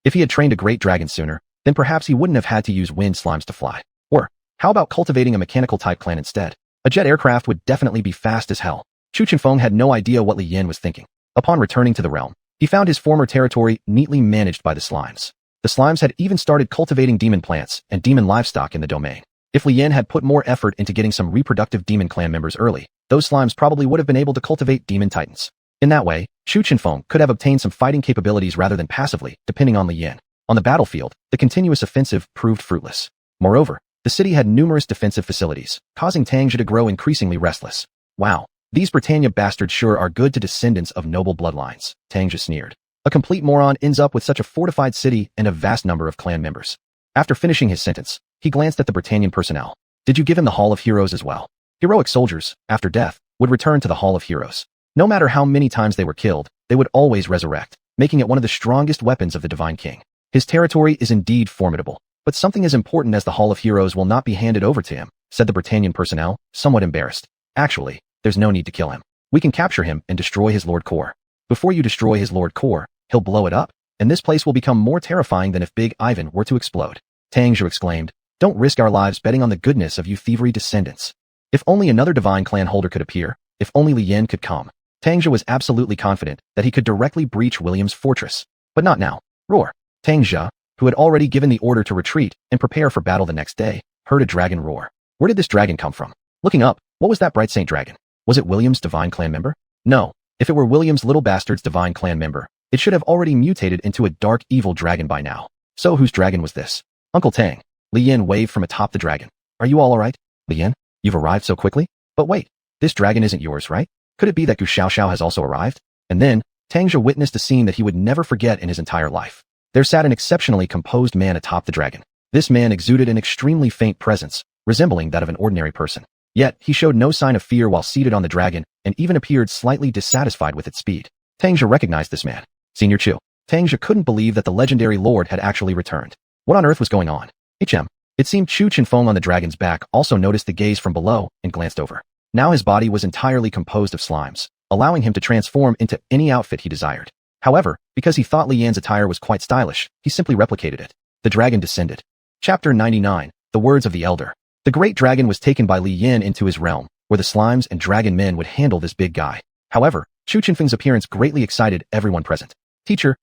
[SPEAKER 1] If he had trained a great dragon sooner, then perhaps he wouldn't have had to use wind slimes to fly. Or, how about cultivating a mechanical-type clan instead? A jet aircraft would definitely be fast as hell. Chu Chenfeng had no idea what Li Yan was thinking. Upon returning to the realm, He found his former territory neatly managed by the slimes. The slimes had even started cultivating demon plants and demon livestock in the domain. If Li Yan had put more effort into getting some reproductive demon clan members early, those slimes probably would have been able to cultivate demon titans. In that way, Chu Chenfeng could have obtained some fighting capabilities rather than passively, depending on Li Yan. On the battlefield, the continuous offensive proved fruitless. Moreover, the city had numerous defensive facilities, causing Tang Zhe to grow increasingly restless. Wow, these Britannia bastards sure are good to descendants of noble bloodlines, Tang Zhe sneered. A complete moron ends up with such a fortified city and a vast number of clan members. After finishing his sentence, he glanced at the Britannian personnel. Did you give him the Hall of Heroes as well? Heroic soldiers, after death, would return to the Hall of Heroes. No matter how many times they were killed, they would always resurrect, making it one of the strongest weapons of the Divine King. His territory is indeed formidable, but something as important as the Hall of Heroes will not be handed over to him, said the Britannian personnel, somewhat embarrassed. Actually, there's no need to kill him. We can capture him and destroy his Lord Core. Before you destroy his Lord Core, he'll blow it up, and this place will become more terrifying than if Big Ivan were to explode. Tang Zhe exclaimed, don't risk our lives betting on the goodness of you thievery descendants. If only another divine clan holder could appear, if only Li Yan could come. Tang Zhe was absolutely confident that he could directly breach William's fortress. But not now. Roar. Tang Zhe, who had already given the order to retreat and prepare for battle the next day, heard a dragon roar. Where did this dragon come from? Looking up, what was that bright saint dragon? Was it William's divine clan member? No. If it were William's little bastard's divine clan member, it should have already mutated into a dark evil dragon by now. So whose dragon was this? Uncle Tang. Li Yan waved from atop the dragon. Are you all alright? Li Yan, you've arrived so quickly? But wait, this dragon isn't yours, right? Could it be that Gu Xiaoxiao has also arrived? And then, Tang Zhe witnessed a scene that he would never forget in his entire life. There sat an exceptionally composed man atop the dragon. This man exuded an extremely faint presence, resembling that of an ordinary person. Yet, he showed no sign of fear while seated on the dragon, and even appeared slightly dissatisfied with its speed. Tang Zhe recognized this man. Senior Chu. Tang Zhe couldn't believe that the legendary lord had actually returned. What on earth was going on? It seemed Chu Chenfeng on the dragon's back also noticed the gaze from below and glanced over. Now his body was entirely composed of slimes, allowing him to transform into any outfit he desired. However, because he thought Li Yan's attire was quite stylish, he simply replicated it. The dragon descended. Chapter 99, The Words of the Elder. The great dragon was taken by Li Yan into his realm, where the slimes and dragon men would handle this big guy. However, Chu Chenfeng's appearance greatly excited everyone present. Teacher,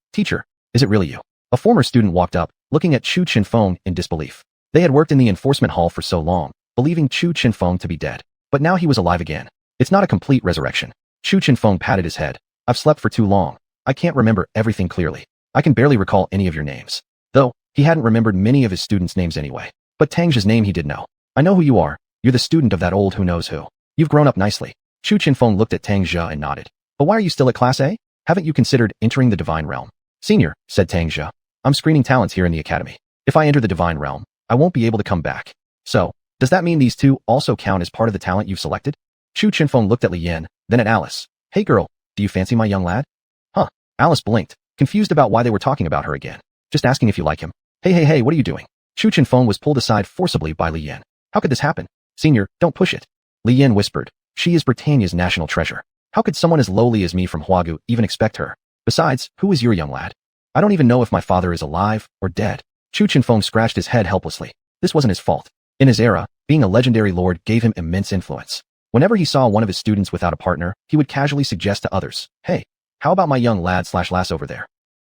[SPEAKER 1] is it really you? A former student walked up, looking at Chu Chenfeng in disbelief. They had worked in the enforcement hall for so long, believing Chu Chenfeng to be dead. But now he was alive again. It's not a complete resurrection. Chu Chenfeng patted his head. I've slept for too long. I can't remember everything clearly. I can barely recall any of your names. Though, he hadn't remembered many of his students' names anyway. But Tang Zhe's name he did know. I know who you are. You're the student of that old who knows who. You've grown up nicely. Chu Chenfeng looked at Tang Zhe and nodded. But why are you still at Class A? Haven't you considered entering the Divine Realm? Senior, said Tang Zhe. I'm screening talents here in the academy. If I enter the Divine Realm, I won't be able to come back. So, does that mean these two also count as part of the talent you've selected? Chu Chenfeng looked at Li Yan, then at Alice. Hey girl, do you fancy my young lad? Huh. Alice blinked, confused about why they were talking about her again. Just asking if you like him. Hey, what are you doing? Chu Chenfeng was pulled aside forcibly by Li Yan. How could this happen? Senior, don't push it. Li Yan whispered. She is Britannia's national treasure. How could someone as lowly as me from Huagu even expect her? Besides, who is your young lad? I don't even know if my father is alive or dead. Chu Chenfeng scratched his head helplessly. This wasn't his fault. In his era, being a legendary lord gave him immense influence. Whenever he saw one of his students without a partner, he would casually suggest to others, hey, how about my young lad/lass over there?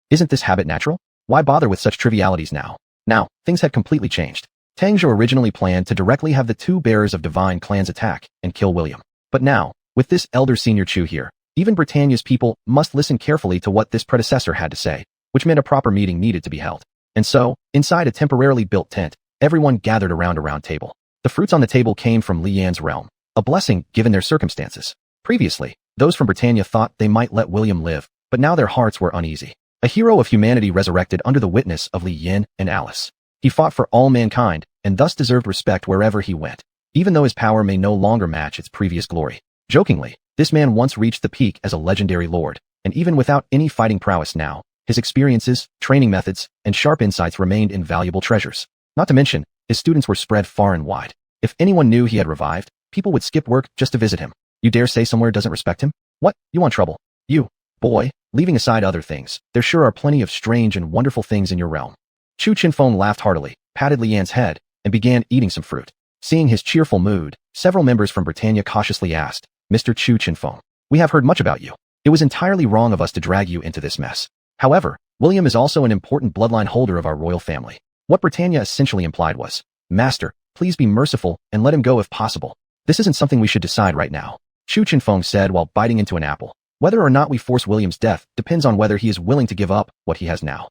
[SPEAKER 1] Isn't this habit natural? Why bother with such trivialities now? Now, things had completely changed. Tang Zhe originally planned to directly have the two bearers of divine clans attack and kill William. But now, with this elder senior Chu here, even Britannia's people must listen carefully to what this predecessor had to say, which meant a proper meeting needed to be held. And so, inside a temporarily built tent, everyone gathered around a round table. The fruits on the table came from Li Yan's realm, a blessing given their circumstances. Previously, those from Britannia thought they might let William live, but now their hearts were uneasy. A hero of humanity resurrected under the witness of Li Yan and Alice. He fought for all mankind, and thus deserved respect wherever he went, even though his power may no longer match its previous glory. Jokingly, this man once reached the peak as a legendary lord, and even without any fighting prowess now, his experiences, training methods, and sharp insights remained invaluable treasures. Not to mention, his students were spread far and wide. If anyone knew he had revived, people would skip work just to visit him. You dare say somewhere doesn't respect him? What? You want trouble? You, boy, leaving aside other things, there sure are plenty of strange and wonderful things in your realm. Chu Chenfeng laughed heartily, patted Li Yan's head, and began eating some fruit. Seeing his cheerful mood, several members from Britannia cautiously asked, Mr. Chu Chenfeng, we have heard much about you. It was entirely wrong of us to drag you into this mess. However, William is also an important bloodline holder of our royal family. What Britannia essentially implied was, Master, please be merciful and let him go if possible. This isn't something we should decide right now, Xuanhuan said while biting into an apple. Whether or not we force William's death depends on whether he is willing to give up what he has now.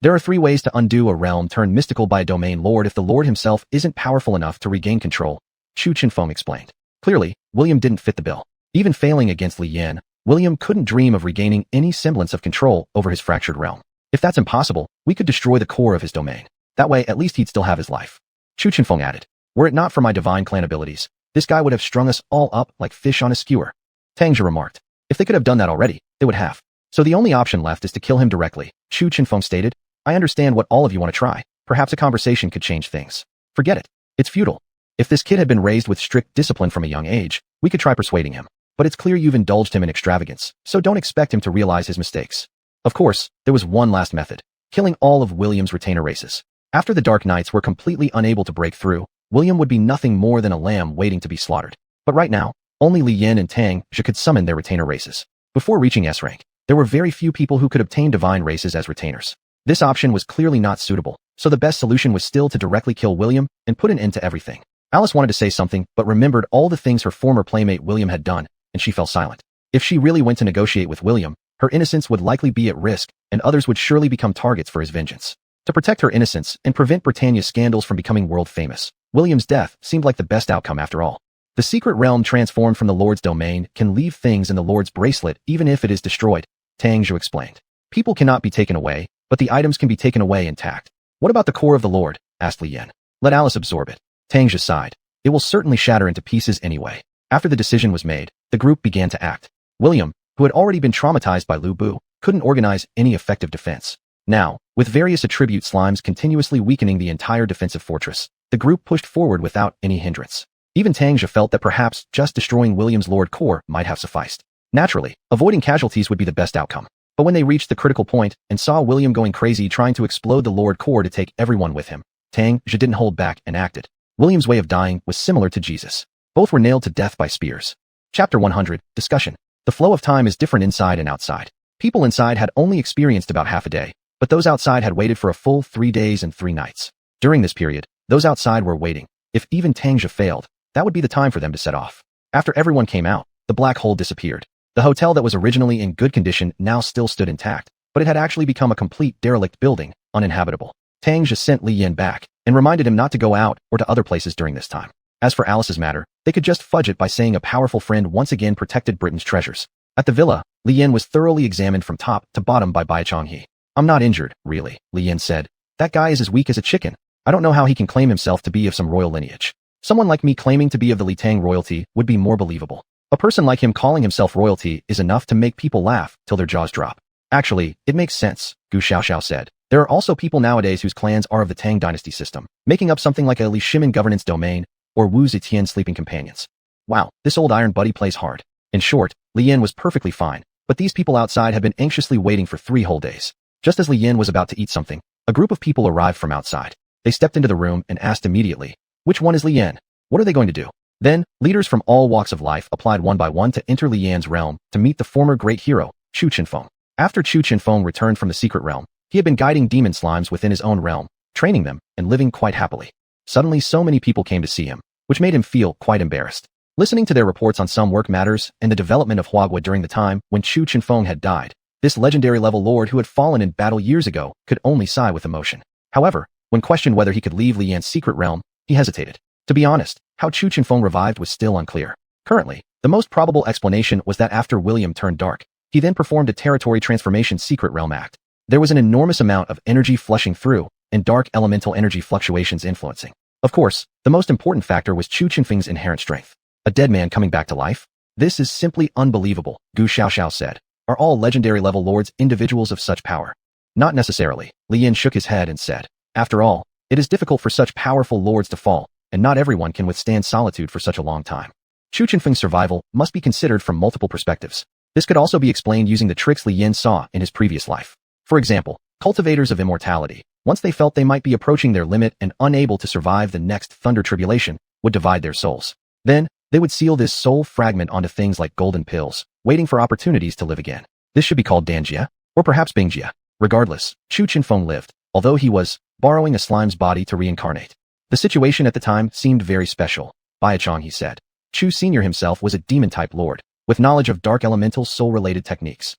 [SPEAKER 1] There are 3 ways to undo a realm turned mystical by a domain lord if the lord himself isn't powerful enough to regain control, Xuanhuan explained. Clearly, William didn't fit the bill. Even failing against Li Yan, William couldn't dream of regaining any semblance of control over his fractured realm. If that's impossible, we could destroy the core of his domain. That way, at least he'd still have his life. Xuanhuan added, were it not for my divine clan abilities, this guy would have strung us all up like fish on a skewer. Tang Zhe remarked. If they could have done that already, they would have. So the only option left is to kill him directly, Xuanhuan stated. I understand what all of you want to try. Perhaps a conversation could change things. Forget it. It's futile. If this kid had been raised with strict discipline from a young age, we could try persuading him. But it's clear you've indulged him in extravagance, so don't expect him to realize his mistakes. Of course, there was one last method. Killing all of William's retainer races. After the Dark Knights were completely unable to break through, William would be nothing more than a lamb waiting to be slaughtered. But right now, only Li Yan and Tang Zhe could summon their retainer races. Before reaching S rank, there were very few people who could obtain divine races as retainers. This option was clearly not suitable, so the best solution was still to directly kill William and put an end to everything. Alice wanted to say something, but remembered all the things her former playmate William had done, and she fell silent. If she really went to negotiate with William, her innocence would likely be at risk, and others would surely become targets for his vengeance. To protect her innocence and prevent Britannia's scandals from becoming world famous, William's death seemed like the best outcome after all. The secret realm transformed from the Lord's domain can leave things in the Lord's bracelet even if it is destroyed, Tang Zhe explained. People cannot be taken away, but the items can be taken away intact. What about the core of the Lord? Asked Li Yan. Let Alice absorb it. Tang Zhe sighed. It will certainly shatter into pieces anyway. After the decision was made, the group began to act. William, who had already been traumatized by Lu Bu, couldn't organize any effective defense. Now, with various attribute slimes continuously weakening the entire defensive fortress, the group pushed forward without any hindrance. Even Tang Zhe felt that perhaps just destroying William's Lord core might have sufficed. Naturally, avoiding casualties would be the best outcome. But when they reached the critical point and saw William going crazy trying to explode the Lord core to take everyone with him, Tang Zhe didn't hold back and acted. William's way of dying was similar to Jesus. Both were nailed to death by spears. Chapter 100, Discussion. The flow of time is different inside and outside. People inside had only experienced about half a day, but those outside had waited for a full 3 days and 3 nights. During this period, those outside were waiting. If even Tang Zhe failed, that would be the time for them to set off. After everyone came out, the black hole disappeared. The hotel that was originally in good condition now still stood intact, but it had actually become a complete derelict building, uninhabitable. Tang Zhe sent Li Yan back and reminded him not to go out or to other places during this time. As for Alice's matter, they could just fudge it by saying a powerful friend once again protected Britain's treasures. At the villa, Li Yan was thoroughly examined from top to bottom by Bai Chonghe. I'm not injured, really, Li Yan said. That guy is as weak as a chicken. I don't know how he can claim himself to be of some royal lineage. Someone like me claiming to be of the Li Tang royalty would be more believable. A person like him calling himself royalty is enough to make people laugh till their jaws drop. Actually, it makes sense, Gu Xiaoxiao said. There are also people nowadays whose clans are of the Tang dynasty system, making up something like a Li Shimin governance domain or Wu Zetian sleeping companions. Wow, this old iron buddy plays hard. In short, Li Yan was perfectly fine, but these people outside had been anxiously waiting for 3 whole days. Just as Li Yan was about to eat something, a group of people arrived from outside. They stepped into the room and asked immediately, which one is Li Yan? What are they going to do? Then, leaders from all walks of life applied one by one to enter Li Yan's realm to meet the former great hero, Xuanhuan. After Xuanhuan returned from the secret realm, he had been guiding demon slimes within his own realm, training them, and living quite happily. Suddenly so many people came to see him, which made him feel quite embarrassed. Listening to their reports on some work matters and the development of Huagua during the time when Xuanhuan had died, this legendary level lord who had fallen in battle years ago could only sigh with emotion. However, when questioned whether he could leave Li Yan's secret realm, he hesitated. To be honest, how Xuanhuan revived was still unclear. Currently, the most probable explanation was that after William turned dark, he then performed a territory transformation secret realm act. There was an enormous amount of energy flushing through, and dark elemental energy fluctuations influencing. Of course, the most important factor was Xuanhuan's inherent strength. A dead man coming back to life? This is simply unbelievable, Gu Xiaoxiao said. Are all legendary level lords individuals of such power? Not necessarily, Li Yan shook his head and said. After all, it is difficult for such powerful lords to fall, and not everyone can withstand solitude for such a long time. Xuanhuan's survival must be considered from multiple perspectives. This could also be explained using the tricks Li Yan saw in his previous life. For example, cultivators of immortality, once they felt they might be approaching their limit and unable to survive the next thunder tribulation, would divide their souls. Then, They would seal this soul fragment onto things like golden pills, waiting for opportunities to live again. This should be called Danjia, or perhaps Bingjia. Regardless, Chu Chinfeng lived, although he was borrowing a slime's body to reincarnate. The situation at the time seemed very special. Biachong, he said. Chu Sr. himself was a demon-type lord, with knowledge of dark elemental soul-related techniques.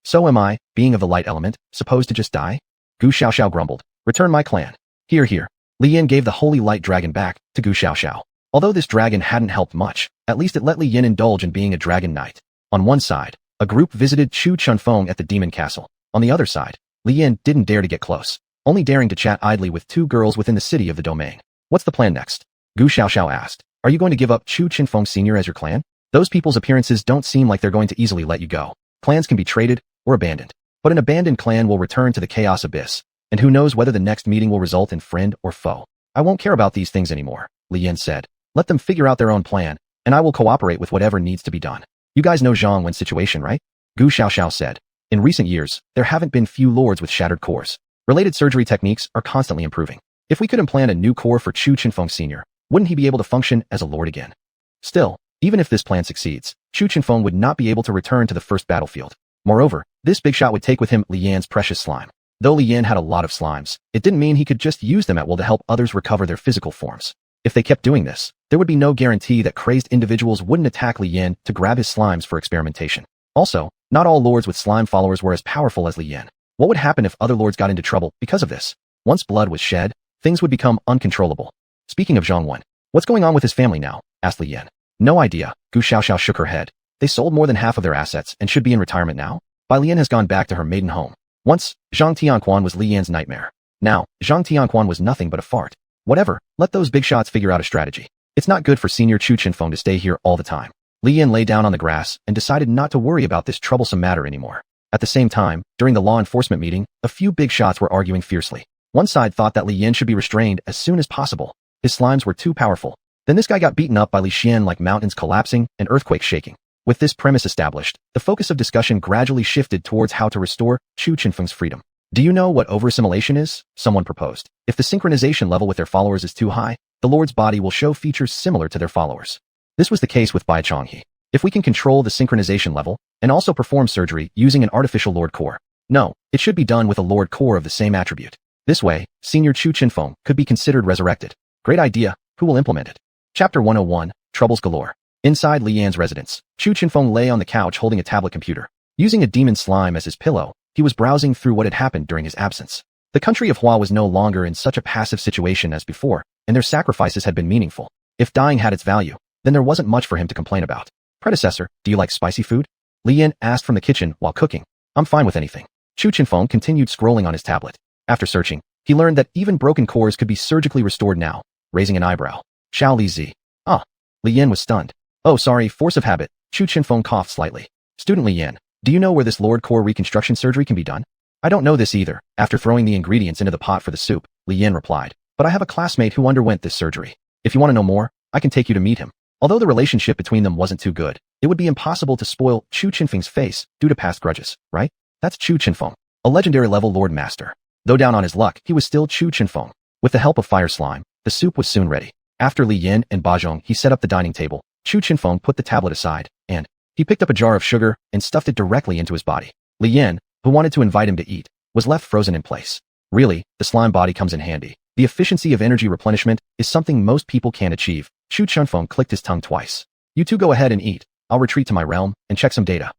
[SPEAKER 1] So am I, being of the light element, supposed to just die? Gu Xiaoxiao grumbled. Return my clan. Here, here. Li Yin gave the holy light dragon back to Gu Xiaoxiao. Although this dragon hadn't helped much, at least it let Li Yin indulge in being a dragon knight. On one side, a group visited Chu Chunfeng at the demon castle. On the other side, Li Yin didn't dare to get close, only daring to chat idly with two girls within the city of the domain. What's the plan next? Gu Xiaoxiao asked. Are you going to give up Chu Chinfeng Sr. as your clan? Those people's appearances don't seem like they're going to easily let you go. Clans can be traded or abandoned. But an abandoned clan will return to the chaos abyss, and who knows whether the next meeting will result in friend or foe. I won't care about these things anymore, Li Yin said. Let them figure out their own plan, and I will cooperate with whatever needs to be done. You guys know Xuanhuan's situation, right? Gu Xiaoxiao said. In recent years, there haven't been few lords with shattered cores. Related surgery techniques are constantly improving. If we could implant a new core for Chu Chinfeng Sr., wouldn't he be able to function as a lord again? Still, even if this plan succeeds, Chu Chinfeng would not be able to return to the first battlefield. Moreover, this big shot would take with him Li Yan's precious slime. Though Li Yan had a lot of slimes, it didn't mean he could just use them at will to help others recover their physical forms. If they kept doing this, there would be no guarantee that crazed individuals wouldn't attack Li Yan to grab his slimes for experimentation. Also, not all lords with slime followers were as powerful as Li Yan. What would happen if other lords got into trouble because of this? Once blood was shed, things would become uncontrollable. Speaking of Xuanhuan, what's going on with his family now? Asked Li Yan. No idea. Gu Xiaoxiao shook her head. They sold more than half of their assets and should be in retirement now. Bai Lian has gone back to her maiden home. Once, Zhang Tianquan was Li Yan's nightmare. Now, Zhang Tianquan was nothing but a fart. Whatever, let those big shots figure out a strategy. It's not good for Senior Chu Chinfeng to stay here all the time. Li Yan lay down on the grass and decided not to worry about this troublesome matter anymore. At the same time, during the law enforcement meeting, a few big shots were arguing fiercely. One side thought that Li Yan should be restrained as soon as possible. His slimes were too powerful. Then this guy got beaten up by Li Xian like mountains collapsing and earthquakes shaking. With this premise established, the focus of discussion gradually shifted towards how to restore Chu Chinfeng's freedom. Do you know what over-assimilation is? Someone proposed. If the synchronization level with their followers is too high, the Lord's body will show features similar to their followers. This was the case with Bai Chonghe. If we can control the synchronization level, and also perform surgery using an artificial Lord core. No, it should be done with a Lord core of the same attribute. This way, Senior Chu Chinfeng could be considered resurrected. Great idea, who will implement it? Chapter 101, Troubles Galore. Inside Li Yan's residence, Chu Chinfeng lay on the couch holding a tablet computer. Using a demon slime as his pillow, he was browsing through what had happened during his absence. The country of Hua was no longer in such a passive situation as before, and their sacrifices had been meaningful. If dying had its value, then there wasn't much for him to complain about. Predecessor, do you like spicy food? Li Yan asked from the kitchen while cooking. I'm fine with anything. Chu Chinfeng continued scrolling on his tablet. After searching, he learned that even broken cores could be surgically restored now, raising an eyebrow. Xiao Li Zi. Ah. Li Yan was stunned. Oh sorry, force of habit. Chu Chinfeng coughed slightly. Student Li Yan, do you know where this Lord Core reconstruction surgery can be done? I don't know this either. After throwing the ingredients into the pot for the soup, Li Yan replied. But I have a classmate who underwent this surgery. If you want to know more, I can take you to meet him. Although the relationship between them wasn't too good, it would be impossible to spoil Chu Chinfeng's face due to past grudges, right? That's Chu Chinfeng, a legendary level Lord Master. Though down on his luck, he was still Chu Chinfeng. With the help of fire slime, the soup was soon ready. After Li Yan and Bajong he set up the dining table, Chu Chinfeng put the tablet aside, and he picked up a jar of sugar and stuffed it directly into his body. Li Yan, who wanted to invite him to eat, was left frozen in place. Really, the slime body comes in handy. The efficiency of energy replenishment is something most people can't achieve. Chu Chinfeng clicked his tongue twice. You two go ahead and eat. I'll retreat to my realm and check some data.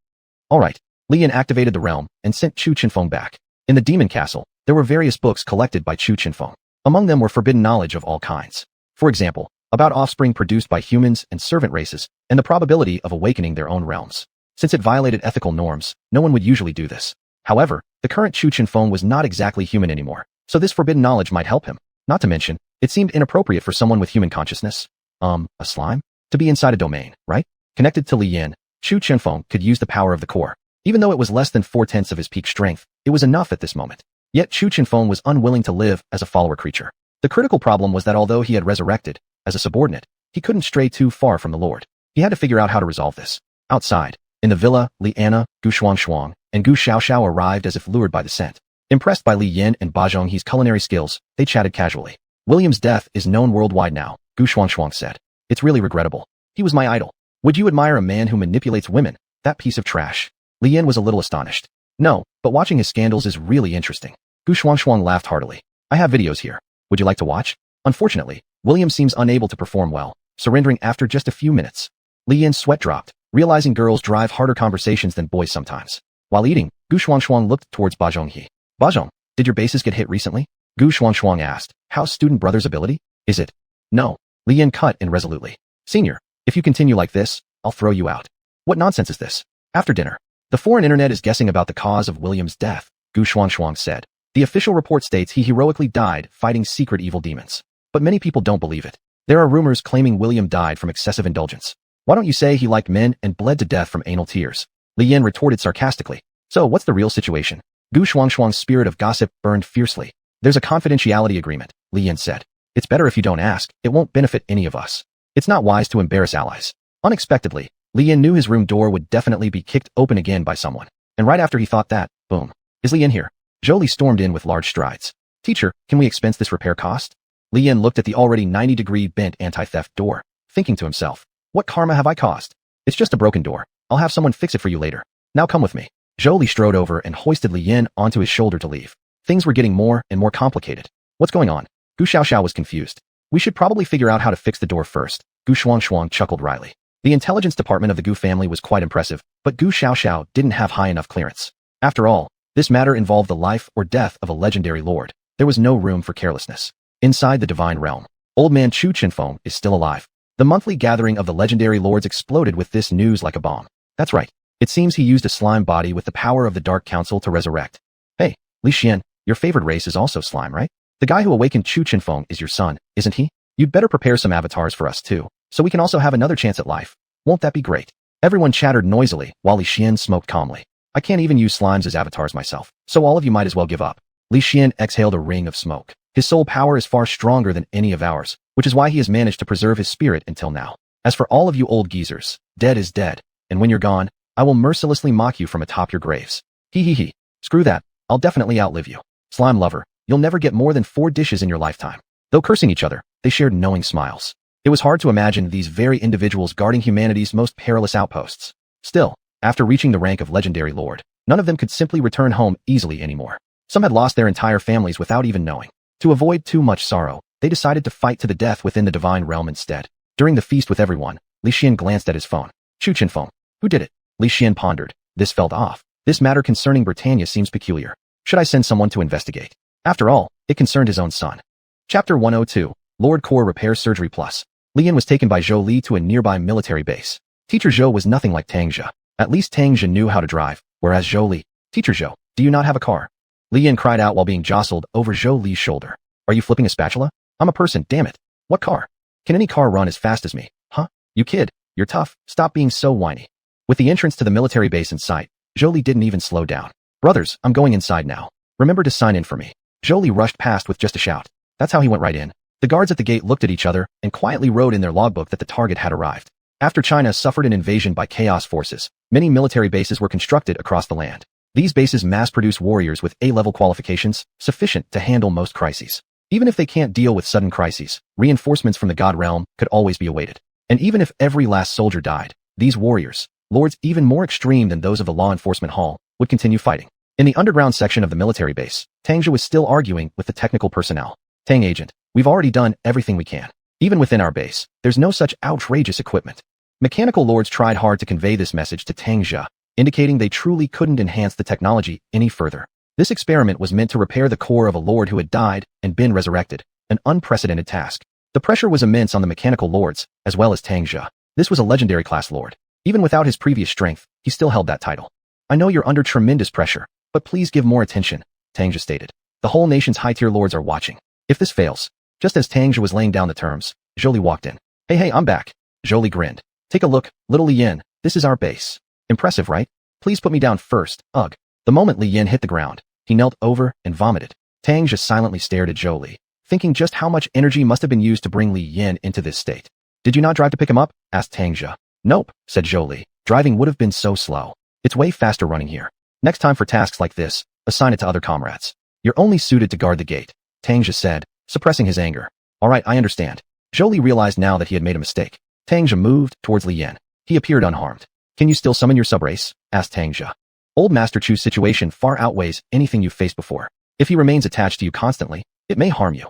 [SPEAKER 1] Alright. Li Yan activated the realm and sent Chu Chinfeng back. In the demon castle, there were various books collected by Chu Chinfeng. Among them were forbidden knowledge of all kinds. For example, about offspring produced by humans and servant races, and the probability of awakening their own realms. Since it violated ethical norms, no one would usually do this. However, the current Chu Chinfeng was not exactly human anymore, so this forbidden knowledge might help him. Not to mention, it seemed inappropriate for someone with human consciousness. A slime? To be inside a domain, right? Connected to Li Yan, Chu Chinfeng could use the power of the core. Even though it was less than 4/10 of his peak strength, it was enough at this moment. Yet Chu Chinfeng was unwilling to live as a follower creature. The critical problem was that although he had resurrected, as a subordinate, he couldn't stray too far from the Lord. He had to figure out how to resolve this. Outside, in the villa, Li Anna, Gu Xuanhuan, and Gu Xiaoxiao arrived as if lured by the scent. Impressed by Li Yan and Ba Zhonghe's culinary skills, they chatted casually. William's death is known worldwide now, Gu Xuanhuan said. It's really regrettable. He was my idol. Would you admire a man who manipulates women? That piece of trash. Li Yan was a little astonished. No, but watching his scandals is really interesting. Xuanhuan laughed heartily. I have videos here. Would you like to watch? Unfortunately, William seems unable to perform well, surrendering after just a few minutes. Li Yan's sweat dropped, realizing girls drive harder conversations than boys sometimes. While eating, Gu Xuanhuan looked towards Ba Zhonghe. Ba Zhong, did your bases get hit recently? Gu Xuanhuan asked. How's student brother's ability? Is it? No. Li Yan cut in resolutely. Senior, if you continue like this, I'll throw you out. What nonsense is this? After dinner, the foreign internet is guessing about the cause of William's death, Gu Xuanhuan said. The official report states he heroically died fighting secret evil demons. But many people don't believe it. There are rumors claiming William died from excessive indulgence. Why don't you say he liked men and bled to death from anal tears? Li Yan retorted sarcastically. So what's the real situation? Gu Xuanhuan's spirit of gossip burned fiercely. There's a confidentiality agreement, Li Yan said. It's better if you don't ask, it won't benefit any of us. It's not wise to embarrass allies. Unexpectedly, Li Yan knew his room door would definitely be kicked open again by someone. And right after he thought that, boom. Is Li Yan here? Zhou stormed in with large strides. Teacher, can we expense this repair cost? Li Yan looked at the already 90-degree bent anti-theft door, thinking to himself, what karma have I caused? It's just a broken door. I'll have someone fix it for you later. Now come with me. Zhou strode over and hoisted Li Yan onto his shoulder to leave. Things were getting more and more complicated. What's going on? Gu Xiaoxiao was confused. We should probably figure out how to fix the door first. Gu Xuanhuan chuckled wryly. The intelligence department of the Gu family was quite impressive, but Gu Xiaoxiao didn't have high enough clearance. After all, this matter involved the life or death of a legendary lord. There was no room for carelessness. Inside the divine realm, old man Chu Chenfeng is still alive. The monthly gathering of the legendary lords exploded with this news like a bomb. That's right. It seems he used a slime body with the power of the Dark Council to resurrect. Hey, Li Xian, your favorite race is also slime, right? The guy who awakened Chu Chenfeng is your son, isn't he? You'd better prepare some avatars for us too, so we can also have another chance at life. Won't that be great? Everyone chattered noisily, while Li Xian smoked calmly. I can't even use slimes as avatars myself, so all of you might as well give up. Li Xian exhaled a ring of smoke. His soul power is far stronger than any of ours, which is why he has managed to preserve his spirit until now. As for all of you old geezers, dead is dead, and when you're gone, I will mercilessly mock you from atop your graves. He. Screw that, I'll definitely outlive you. Slime lover, you'll never get more than 4 dishes in your lifetime. Though cursing each other, they shared knowing smiles. It was hard to imagine these very individuals guarding humanity's most perilous outposts. Still, after reaching the rank of legendary lord, none of them could simply return home easily anymore. Some had lost their entire families without even knowing. To avoid too much sorrow, they decided to fight to the death within the divine realm instead. During the feast with everyone, Li Xian glanced at his phone. Chu Chenfeng. Who did it? Li Xian pondered. This felt off. This matter concerning Britannia seems peculiar. Should I send someone to investigate? After all, it concerned his own son. Chapter 102, Lord Core Repair Surgery Plus. Li Yan was taken by Zhou Li to a nearby military base. Teacher Zhou was nothing like Tang Zhe. At least Tang Zhe knew how to drive, whereas Zhou Li, Teacher Zhou, do you not have a car? Li Yan cried out while being jostled over Zhou Li's shoulder. Are you flipping a spatula? I'm a person, damn it. What car? Can any car run as fast as me? Huh? You kid, you're tough, stop being so whiny. With the entrance to the military base in sight, Zhou Li didn't even slow down. Brothers, I'm going inside now. Remember to sign in for me. Zhou Li rushed past with just a shout. That's how he went right in. The guards at the gate looked at each other and quietly wrote in their logbook that the target had arrived. After China suffered an invasion by chaos forces, many military bases were constructed across the land. These bases mass-produce warriors with A-level qualifications, sufficient to handle most crises. Even if they can't deal with sudden crises, reinforcements from the God realm could always be awaited. And even if every last soldier died, these warriors, lords even more extreme than those of the law enforcement hall, would continue fighting. In the underground section of the military base, Tang Zhe was still arguing with the technical personnel. Tang agent, we've already done everything we can. Even within our base, there's no such outrageous equipment. Mechanical lords tried hard to convey this message to Tang Zhe, indicating they truly couldn't enhance the technology any further. This experiment was meant to repair the core of a lord who had died and been resurrected, an unprecedented task. The pressure was immense on the mechanical lords, as well as Tang Zhe. This was a legendary class lord. Even without his previous strength, he still held that title. I know you're under tremendous pressure, but please give more attention, Tang Zhe stated. The whole nation's high-tier lords are watching. If this fails, just as Tang Zhe was laying down the terms, Zhou Li walked in. Hey, I'm back. Zhou Li grinned. Take a look, little Li Yan, this is our base. Impressive, right? Please put me down first, ugh. The moment Li Yan hit the ground, he knelt over and vomited. Tang Zhe silently stared at Zhou Li, thinking just how much energy must have been used to bring Li Yan into this state. Did you not drive to pick him up? Asked Tang Zhe. Nope, said Zhou Li. Driving would have been so slow. It's way faster running here. Next time for tasks like this, assign it to other comrades. You're only suited to guard the gate, Tang Zhe said, suppressing his anger. Alright, I understand. Zhou Li realized now that he had made a mistake. Tangja moved towards Li Yan. He appeared unharmed. Can you still summon your subrace? Asked Tangja. Old Master Chu's situation far outweighs anything you've faced before. If he remains attached to you constantly, it may harm you.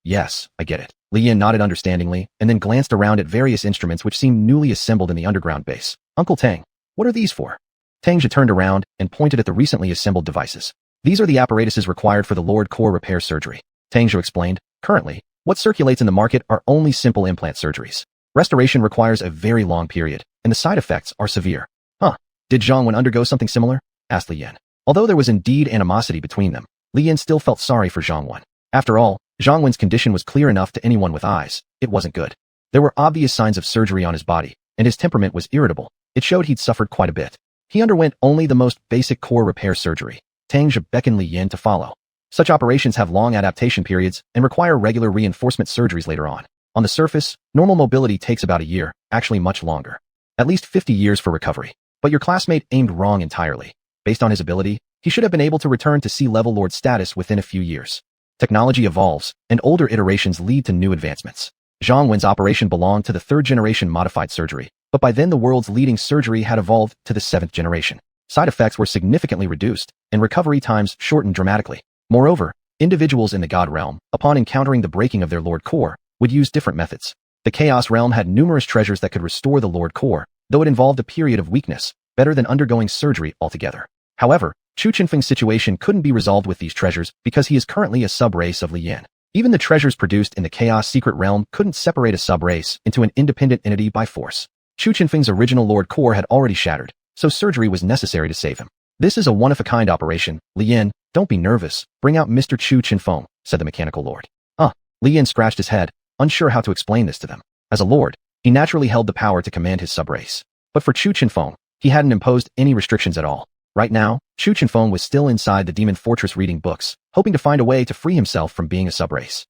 [SPEAKER 1] Yes, I get it. Li Yan nodded understandingly and then glanced around at various instruments which seemed newly assembled in the underground base. Uncle Tang, what are these for? Tangja turned around and pointed at the recently assembled devices. These are the apparatuses required for the Lord Core repair surgery. Tangja explained. Currently, what circulates in the market are only simple implant surgeries. Restoration requires a very long period, and the side effects are severe. Did Xuanhuan undergo something similar? Asked Li Yan. Although there was indeed animosity between them, Li Yan still felt sorry for Xuanhuan. After all, Xuanhuan's condition was clear enough to anyone with eyes. It wasn't good. There were obvious signs of surgery on his body, and his temperament was irritable. It showed he'd suffered quite a bit. He underwent only the most basic core repair surgery. Tangja beckoned Li Yan to follow. Such operations have long adaptation periods and require regular reinforcement surgeries later on. On the surface, normal mobility takes about a year, actually much longer. At least 50 years for recovery. But your classmate aimed wrong entirely. Based on his ability, he should have been able to return to sea-level lord status within a few years. Technology evolves, and older iterations lead to new advancements. Xuanhuan's operation belonged to the 3rd generation modified surgery, but by then the world's leading surgery had evolved to the 7th generation. Side effects were significantly reduced, and recovery times shortened dramatically. Moreover, individuals in the God realm, upon encountering the breaking of their Lord Core, would use different methods. The Chaos realm had numerous treasures that could restore the Lord Core, though it involved a period of weakness, better than undergoing surgery altogether. However, Chu Qinfeng's situation couldn't be resolved with these treasures because he is currently a sub-race of Li Yan. Even the treasures produced in the Chaos secret realm couldn't separate a sub-race into an independent entity by force. Chu Qinfeng's original Lord Core had already shattered, so surgery was necessary to save him. This is a one-of-a-kind operation. Li Yan, don't be nervous. Bring out Mr. Chu Qinfeng, said the mechanical lord. Li Yan scratched his head, unsure how to explain this to them. As a lord, he naturally held the power to command his sub-race. But for Chu Qinfeng, he hadn't imposed any restrictions at all. Right now, Chu Qinfeng was still inside the demon fortress reading books, hoping to find a way to free himself from being a sub-race.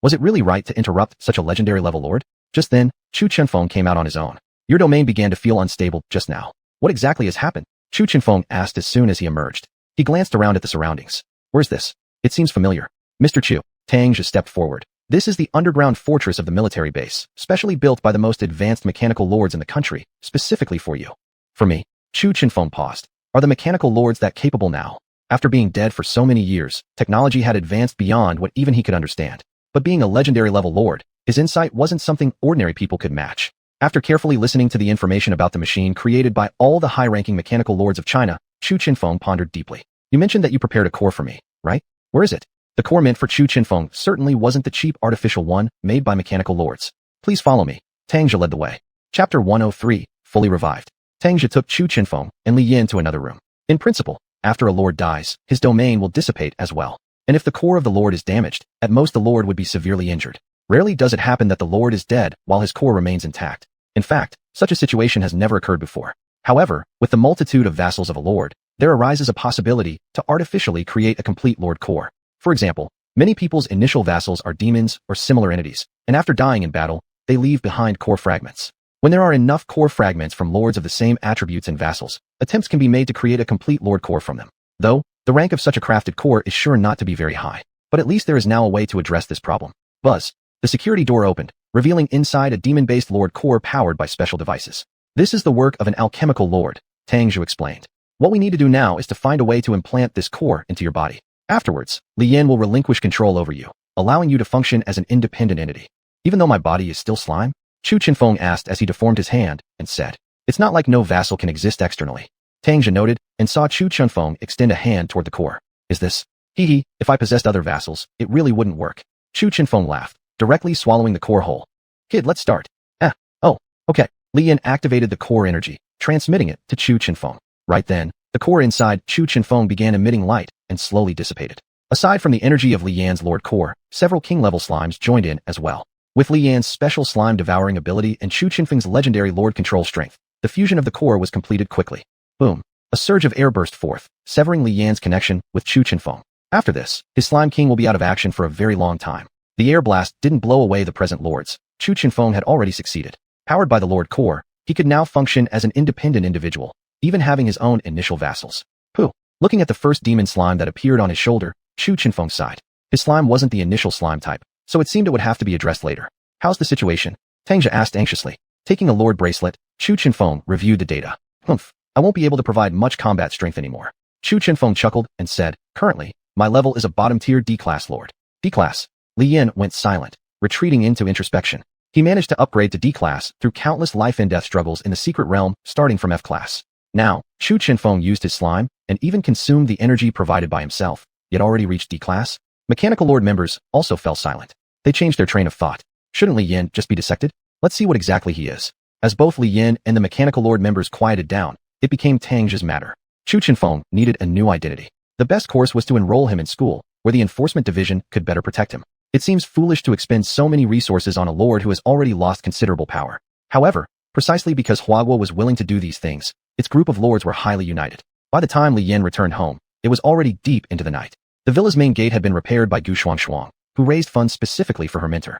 [SPEAKER 1] Was it really right to interrupt such a legendary level lord? Just then, Chu Qinfeng came out on his own. Your domain began to feel unstable just now. What exactly has happened? Chu Qinfeng asked as soon as he emerged. He glanced around at the surroundings. Where's this? It seems familiar. Mr. Chu, Tangja stepped forward. This is the underground fortress of the military base, specially built by the most advanced mechanical lords in the country, specifically for you. For me, Chu Qinfeng paused. Are the mechanical lords that capable now? After being dead for so many years, technology had advanced beyond what even he could understand. But being a legendary level lord, his insight wasn't something ordinary people could match. After carefully listening to the information about the machine created by all the high-ranking mechanical lords of China, Chu Qinfeng pondered deeply. You mentioned that you prepared a core for me, right? Where is it? The core meant for Chu Qinfeng certainly wasn't the cheap artificial one made by mechanical lords. Please follow me. Tangja led the way. Chapter 103, Fully Revived. Tangja took Chu Qinfeng and Li Yan to another room. In principle, after a lord dies, his domain will dissipate as well. And if the core of the lord is damaged, at most the lord would be severely injured. Rarely does it happen that the lord is dead while his core remains intact. In fact, such a situation has never occurred before. However, with the multitude of vassals of a lord, there arises a possibility to artificially create a complete lord core. For example, many people's initial vassals are demons or similar entities, and after dying in battle, they leave behind core fragments. When there are enough core fragments from lords of the same attributes and vassals, attempts can be made to create a complete lord core from them. Though, the rank of such a crafted core is sure not to be very high. But at least there is now a way to address this problem. Buzz. The security door opened, revealing inside a demon-based lord core powered by special devices. This is the work of an alchemical lord, Tangju explained. What we need to do now is to find a way to implant this core into your body. Afterwards, Li Yan will relinquish control over you, allowing you to function as an independent entity. Even though my body is still slime? Chu Qinfeng asked as he deformed his hand and said, it's not like no vassal can exist externally. Tangja noted and saw Chu Qinfeng extend a hand toward the core. Is this? Hee, if I possessed other vassals, it really wouldn't work. Chu Qinfeng laughed, directly swallowing the core whole. Kid, let's start. Okay. Li Yan activated the core energy, transmitting it to Chu Qinfeng. Right then, the core inside Chu Qinfeng began emitting light and slowly dissipated. Aside from the energy of Li Yan's Lord Core, several king-level slimes joined in as well. With Li Yan's special slime-devouring ability and Chu Qinfeng's legendary Lord Control strength, the fusion of the core was completed quickly. Boom. A surge of air burst forth, severing Li Yan's connection with Chu Qinfeng. After this, his Slime King will be out of action for a very long time. The air blast didn't blow away the present lords. Chu Qinfeng had already succeeded. Powered by the Lord Core, he could now function as an independent individual, even having his own initial vassals. Looking at the first demon slime that appeared on his shoulder, Chu Qinfeng sighed. His slime wasn't the initial slime type, so it seemed it would have to be addressed later. How's the situation? Tangja asked anxiously. Taking a lord bracelet, Chu Chenfeng reviewed the data. Humph, I won't be able to provide much combat strength anymore. Chu Chenfeng chuckled and said, currently, my level is a bottom-tier D-class lord. D-class. Li Yin went silent, retreating into introspection. He managed to upgrade to D-class through countless life-and-death struggles in the secret realm, starting from F-class. Now, Chu Chenfeng used his slime and even consumed the energy provided by himself, yet already reached D-class. Mechanical Lord members also fell silent. They changed their train of thought. Shouldn't Li Yin just be dissected? Let's see what exactly he is. As both Li Yin and the Mechanical Lord members quieted down, it became Tangja's matter. Chu Chenfeng needed a new identity. The best course was to enroll him in school, where the enforcement division could better protect him. It seems foolish to expend so many resources on a lord who has already lost considerable power. However, precisely because Huagua was willing to do these things, its group of lords were highly united. By the time Li Yin returned home, it was already deep into the night. The villa's main gate had been repaired by xuanhuan, who raised funds specifically for her mentor.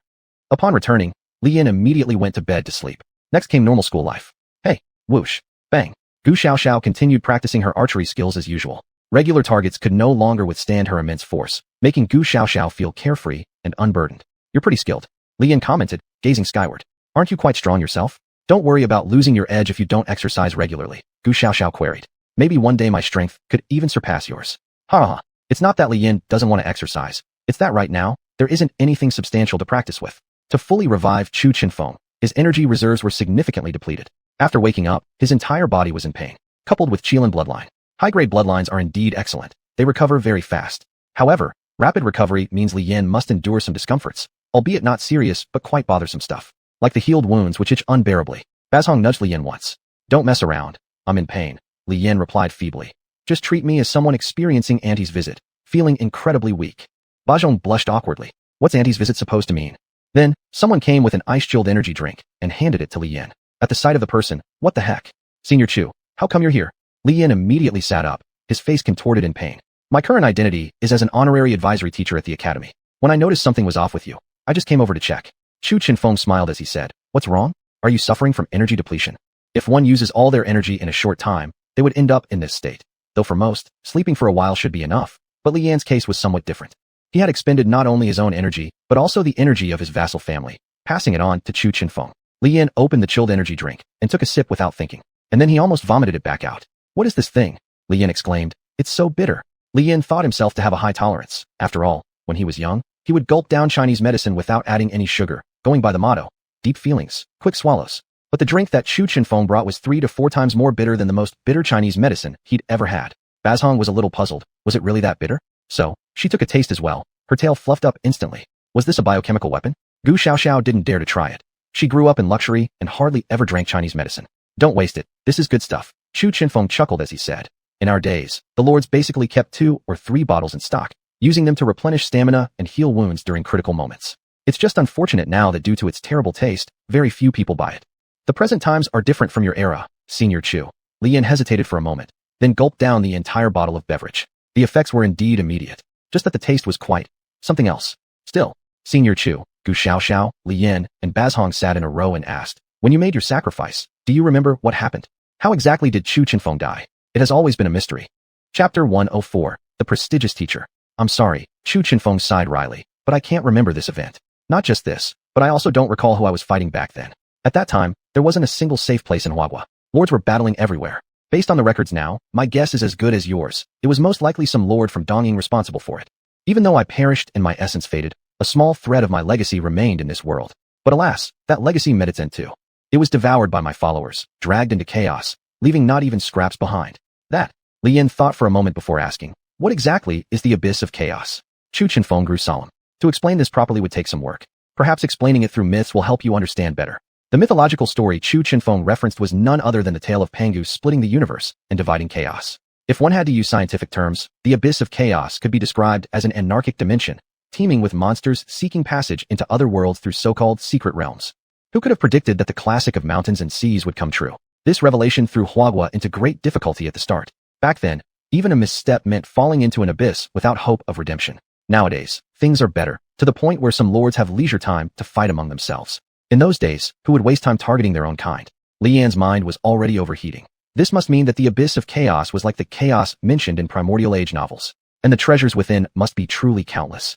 [SPEAKER 1] Upon returning, Li Yin immediately went to bed to sleep. Next came normal school life. Hey, whoosh, bang. Gu Xiaoxiao continued practicing her archery skills as usual. Regular targets could no longer withstand her immense force, making Gu Xiaoxiao feel carefree and unburdened. You're pretty skilled, Li Yin commented, gazing skyward. Aren't you quite strong yourself? Don't worry about losing your edge if you don't exercise regularly, Gu Xiaoxiao queried. Maybe one day my strength could even surpass yours. Ha ha. It's not that Li Yin doesn't want to exercise. It's that right now, there isn't anything substantial to practice with. To fully revive Chu Chenfeng, his energy reserves were significantly depleted. After waking up, his entire body was in pain. Coupled with Qilin bloodline. High-grade bloodlines are indeed excellent. They recover very fast. However, rapid recovery means Li Yin must endure some discomforts, albeit not serious but quite bothersome stuff. Like the healed wounds which itch unbearably. Bazhong nudged Li Yin once. Don't mess around. I'm in pain, Li Yin replied feebly. Just treat me as someone experiencing Auntie's visit, feeling incredibly weak. Bazhong blushed awkwardly. What's Auntie's visit supposed to mean? Then, someone came with an ice-chilled energy drink and handed it to Li Yin. At the sight of the person, what the heck? Senior Chu, how come you're here? Li Yin immediately sat up, his face contorted in pain. My current identity is as an honorary advisory teacher at the academy. When I noticed something was off with you, I just came over to check. Chu Chenfeng smiled as he said, what's wrong? Are you suffering from energy depletion? If one uses all their energy in a short time, they would end up in this state. Though for most, sleeping for a while should be enough, but Li Yan's case was somewhat different. He had expended not only his own energy, but also the energy of his vassal family, passing it on to Chu Chenfeng. Li Yan opened the chilled energy drink and took a sip without thinking, and then he almost vomited it back out. What is this thing? Li Yan exclaimed. It's so bitter. Li Yan thought himself to have a high tolerance. After all, when he was young, he would gulp down Chinese medicine without adding any sugar, going by the motto, deep feelings, quick swallows. But the drink that Chu Chenfeng brought was 3 to 4 times more bitter than the most bitter Chinese medicine he'd ever had. Bazhong was a little puzzled. Was it really that bitter? So, she took a taste as well. Her tail fluffed up instantly. Was this a biochemical weapon? Gu Xiaoxiao didn't dare to try it. She grew up in luxury and hardly ever drank Chinese medicine. Don't waste it. This is good stuff. Chu Chenfeng chuckled as he said. In our days, the lords basically kept 2 or 3 bottles in stock, using them to replenish stamina and heal wounds during critical moments. It's just unfortunate now that due to its terrible taste, very few people buy it. The present times are different from your era, Senior Chu. Li Yin hesitated for a moment, then gulped down the entire bottle of beverage. The effects were indeed immediate, just that the taste was quite something else. Still, Senior Chu, Gu Xiaoxiao, Li Yin, and Bazhong sat in a row and asked, when you made your sacrifice, do you remember what happened? How exactly did Chu Chenfeng die? It has always been a mystery. Chapter 104, The Prestigious Teacher. I'm sorry, Chu Chenfeng sighed wryly, but I can't remember this event. Not just this, but I also don't recall who I was fighting back then. At that time, there wasn't a single safe place in Huagua. Lords were battling everywhere. Based on the records now, my guess is as good as yours. It was most likely some lord from Dongying responsible for it. Even though I perished and my essence faded, a small thread of my legacy remained in this world. But alas, that legacy met its end too. It was devoured by my followers, dragged into chaos, leaving not even scraps behind. That, Li Yin thought for a moment before asking, what exactly is the abyss of chaos? Chu Chenfeng grew solemn. To explain this properly would take some work. Perhaps explaining it through myths will help you understand better. The mythological story Chu Chenfeng referenced was none other than the tale of Pangu splitting the universe and dividing chaos. If one had to use scientific terms, the abyss of chaos could be described as an anarchic dimension, teeming with monsters seeking passage into other worlds through so-called secret realms. Who could have predicted that the classic of mountains and seas would come true? This revelation threw Huagua into great difficulty at the start. Back then, even a misstep meant falling into an abyss without hope of redemption. Nowadays, things are better, to the point where some lords have leisure time to fight among themselves. In those days, who would waste time targeting their own kind? Li Yan's mind was already overheating. This must mean that the abyss of chaos was like the chaos mentioned in primordial age novels, and the treasures within must be truly countless.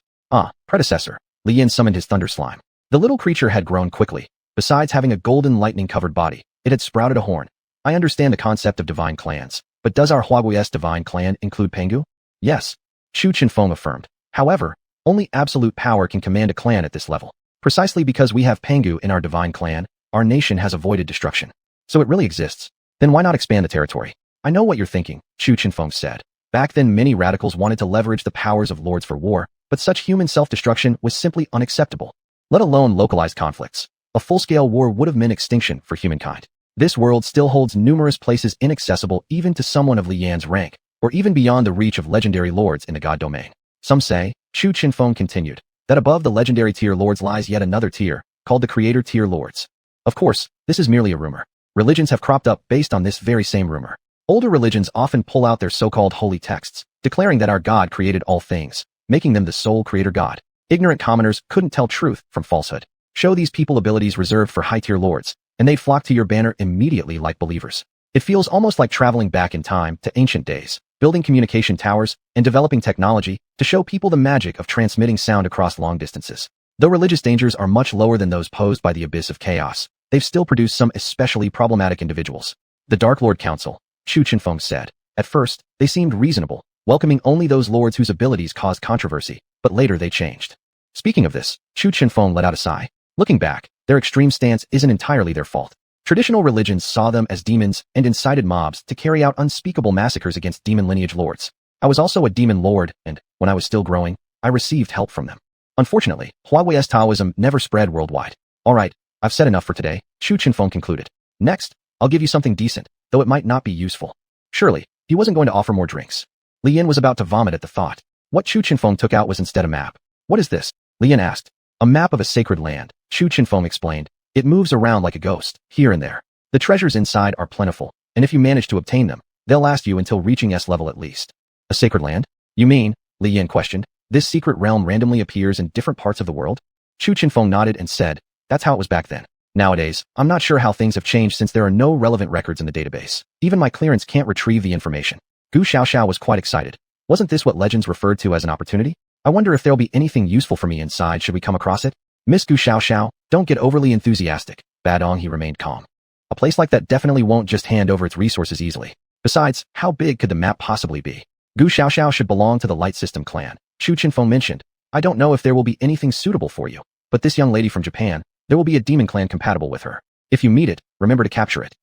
[SPEAKER 1] Predecessor. Li Yan summoned his thunder slime. The little creature had grown quickly, Besides having a golden lightning-covered body, it had sprouted a horn. I understand the concept of divine clans, but does our Huawei's divine clan include Pengu? Yes, Chu Chenfeng affirmed. However, only absolute power can command a clan at this level. Precisely because we have Pengu in our divine clan, our nation has avoided destruction. So it really exists. Then why not expand the territory? I know what you're thinking, Chu Chenfeng said. Back then many radicals wanted to leverage the powers of lords for war, but such human self-destruction was simply unacceptable. Let alone localized conflicts. A full-scale war would have meant extinction for humankind. This world still holds numerous places inaccessible even to someone of Li Yan's rank, or even beyond the reach of legendary lords in the god domain. Some say, Chu Chenfeng continued, that above the legendary tier lords lies yet another tier, called the creator tier lords. Of course, this is merely a rumor. Religions have cropped up based on this very same rumor. Older religions often pull out their so-called holy texts, declaring that our God created all things, making them the sole creator God. Ignorant commoners couldn't tell truth from falsehood. Show these people abilities reserved for high-tier lords, and they'd flock to your banner immediately like believers. It feels almost like traveling back in time to ancient days, building communication towers, and developing technology to show people the magic of transmitting sound across long distances. Though religious dangers are much lower than those posed by the abyss of chaos, they've still produced some especially problematic individuals. The Dark Lord Council, Chu Chenfeng said. At first, they seemed reasonable, welcoming only those lords whose abilities caused controversy, but later they changed. Speaking of this, Chu Chenfeng let out a sigh. Looking back, their extreme stance isn't entirely their fault. Traditional religions saw them as demons and incited mobs to carry out unspeakable massacres against demon lineage lords. I was also a demon lord, and, when I was still growing, I received help from them. Unfortunately, Huawei's Taoism never spread worldwide. Alright, I've said enough for today, Chu Chenfeng concluded. Next, I'll give you something decent, though it might not be useful. Surely, he wasn't going to offer more drinks. Li Yan was about to vomit at the thought. What Chu Chenfeng took out was instead a map. What is this? Li Yan asked. A map of a sacred land, Chu Chenfeng explained. It moves around like a ghost, here and there. The treasures inside are plentiful, and if you manage to obtain them, they'll last you until reaching S level at least. A sacred land? You mean, Li Yan questioned, this secret realm randomly appears in different parts of the world? Chu Chenfeng nodded and said, that's how it was back then. Nowadays, I'm not sure how things have changed since there are no relevant records in the database. Even my clearance can't retrieve the information. Gu Xiaoxiao was quite excited. Wasn't this what legends referred to as an opportunity? I wonder if there'll be anything useful for me inside should we come across it? Miss Gu Xiaoxiao, don't get overly enthusiastic. Badong he remained calm. A place like that definitely won't just hand over its resources easily. Besides, how big could the map possibly be? Gu Xiaoxiao should belong to the Light System clan, Chu Chenfeng mentioned. I don't know if there will be anything suitable for you, but this young lady from Japan, there will be a demon clan compatible with her. If you meet it, remember to capture it.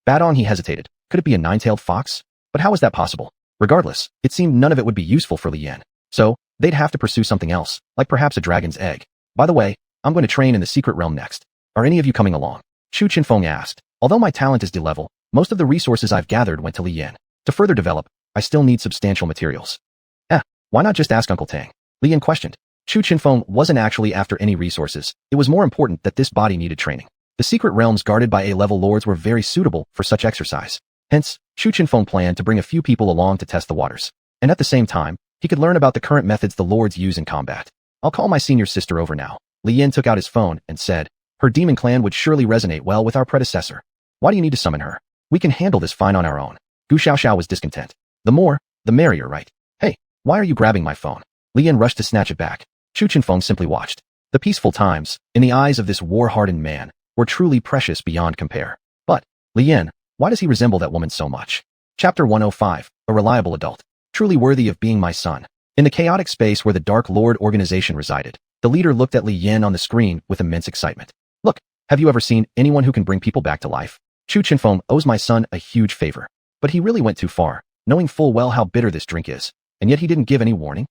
[SPEAKER 1] Badong he hesitated. Could it be a nine-tailed fox? But how is that possible? Regardless, it seemed none of it would be useful for Li Yan. So, they'd have to pursue something else, like perhaps a dragon's egg. By the way, I'm going to train in the secret realm next. Are any of you coming along? Chu Chenfeng asked. Although my talent is D-level, most of the resources I've gathered went to Li Yan. To further develop, I still need substantial materials. Why not just ask Uncle Tang? Li Yan questioned. Chu Chenfeng wasn't actually after any resources. It was more important that this body needed training. The secret realms guarded by A-level lords were very suitable for such exercise. Hence, Chu Chenfeng planned to bring a few people along to test the waters. And at the same time, he could learn about the current methods the lords use in combat. I'll call my senior sister over now. Li Yan took out his phone and said, her demon clan would surely resonate well with our predecessor. Why do you need to summon her? We can handle this fine on our own. Gu Xiaoxiao was discontent. The more, the merrier, right? Hey, why are you grabbing my phone? Li Yan rushed to snatch it back. Chu Chenfeng simply watched. The peaceful times, in the eyes of this war-hardened man, were truly precious beyond compare. But, Li Yan, why does he resemble that woman so much? Chapter 105, A Reliable Adult. Truly worthy of being my son. In the chaotic space where the Dark Lord organization resided, the leader looked at Li Yan on the screen with immense excitement. Look, have you ever seen anyone who can bring people back to life? Chu Chenfeng owes my son a huge favor. But he really went too far, knowing full well how bitter this drink is. And yet he didn't give any warning?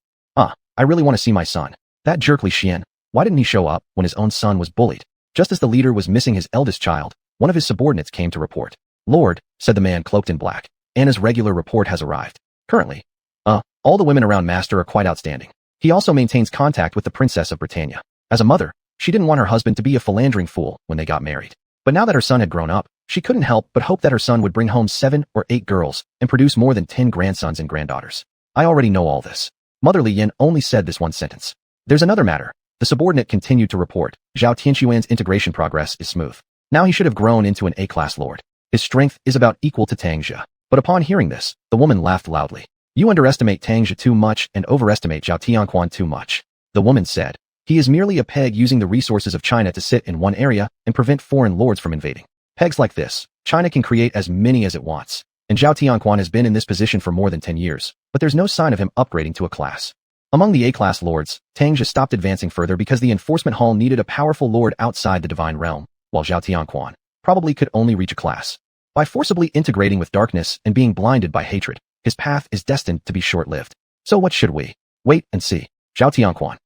[SPEAKER 1] I really want to see my son. That jerk Li Xian, why didn't he show up when his own son was bullied? Just as the leader was missing his eldest child, one of his subordinates came to report. Lord, said the man cloaked in black, Anna's regular report has arrived. Currently, all the women around Master are quite outstanding. He also maintains contact with the Princess of Britannia. As a mother, she didn't want her husband to be a philandering fool when they got married. But now that her son had grown up, she couldn't help but hope that her son would bring home 7 or 8 girls and produce more than 10 grandsons and granddaughters. I already know all this. Mother Li Yan only said this one sentence. There's another matter. The subordinate continued to report. Zhao Tianxuan's integration progress is smooth. Now he should have grown into an A-class lord. His strength is about equal to Tang Jia. But upon hearing this, the woman laughed loudly. You underestimate Tang Jia too much and overestimate Zhao Tianxuan too much. The woman said. He is merely a peg using the resources of China to sit in one area and prevent foreign lords from invading. Pegs like this, China can create as many as it wants. And Zhao Tianquan has been in this position for more than 10 years, but there's no sign of him upgrading to a class. Among the A-class lords, Tang Jia stopped advancing further because the enforcement hall needed a powerful lord outside the divine realm, while Zhao Tianquan probably could only reach a class. By forcibly integrating with darkness and being blinded by hatred, his path is destined to be short-lived. So what should we? Wait and see. Zhao Tianquan.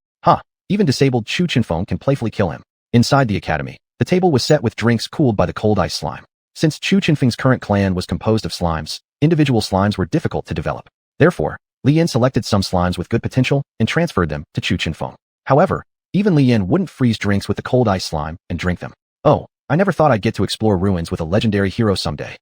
[SPEAKER 1] Even disabled Chu Chinfeng can playfully kill him. Inside the academy, the table was set with drinks cooled by the cold ice slime. Since Chu Chinfeng's current clan was composed of slimes, individual slimes were difficult to develop. Therefore, Li Yan selected some slimes with good potential and transferred them to Chu Chinfeng. However, even Li Yan wouldn't freeze drinks with the cold ice slime and drink them. Oh, I never thought I'd get to explore ruins with a legendary hero someday.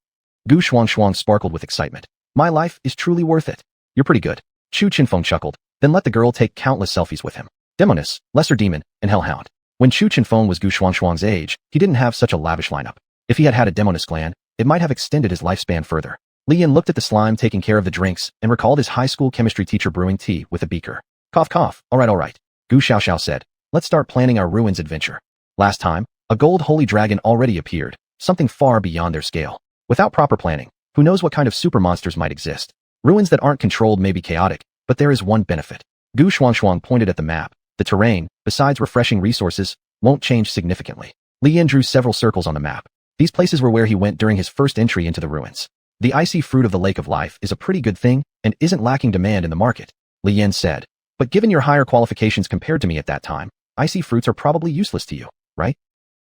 [SPEAKER 1] Xuanhuan sparkled with excitement. My life is truly worth it. You're pretty good. Chu Chinfeng chuckled, then let the girl take countless selfies with him. Demoness, Lesser Demon, and Hellhound. When Chu Chinfeng was Xuanhuan's age, he didn't have such a lavish lineup. If he had had a Demoness clan, it might have extended his lifespan further. Li Yan looked at the slime taking care of the drinks and recalled his high school chemistry teacher brewing tea with a beaker. Cough cough, all right. Gu Xiaoxiao said, let's start planning our ruins adventure. Last time, a gold holy dragon already appeared, something far beyond their scale. Without proper planning, who knows what kind of super monsters might exist. Ruins that aren't controlled may be chaotic, but there is one benefit. Gu Xuanhuan pointed at the map. The terrain, besides refreshing resources, won't change significantly. Li Yan drew several circles on the map. These places were where he went during his first entry into the ruins. The icy fruit of the Lake of Life is a pretty good thing and isn't lacking demand in the market, Li Yan said. But given your higher qualifications compared to me at that time, icy fruits are probably useless to you, right?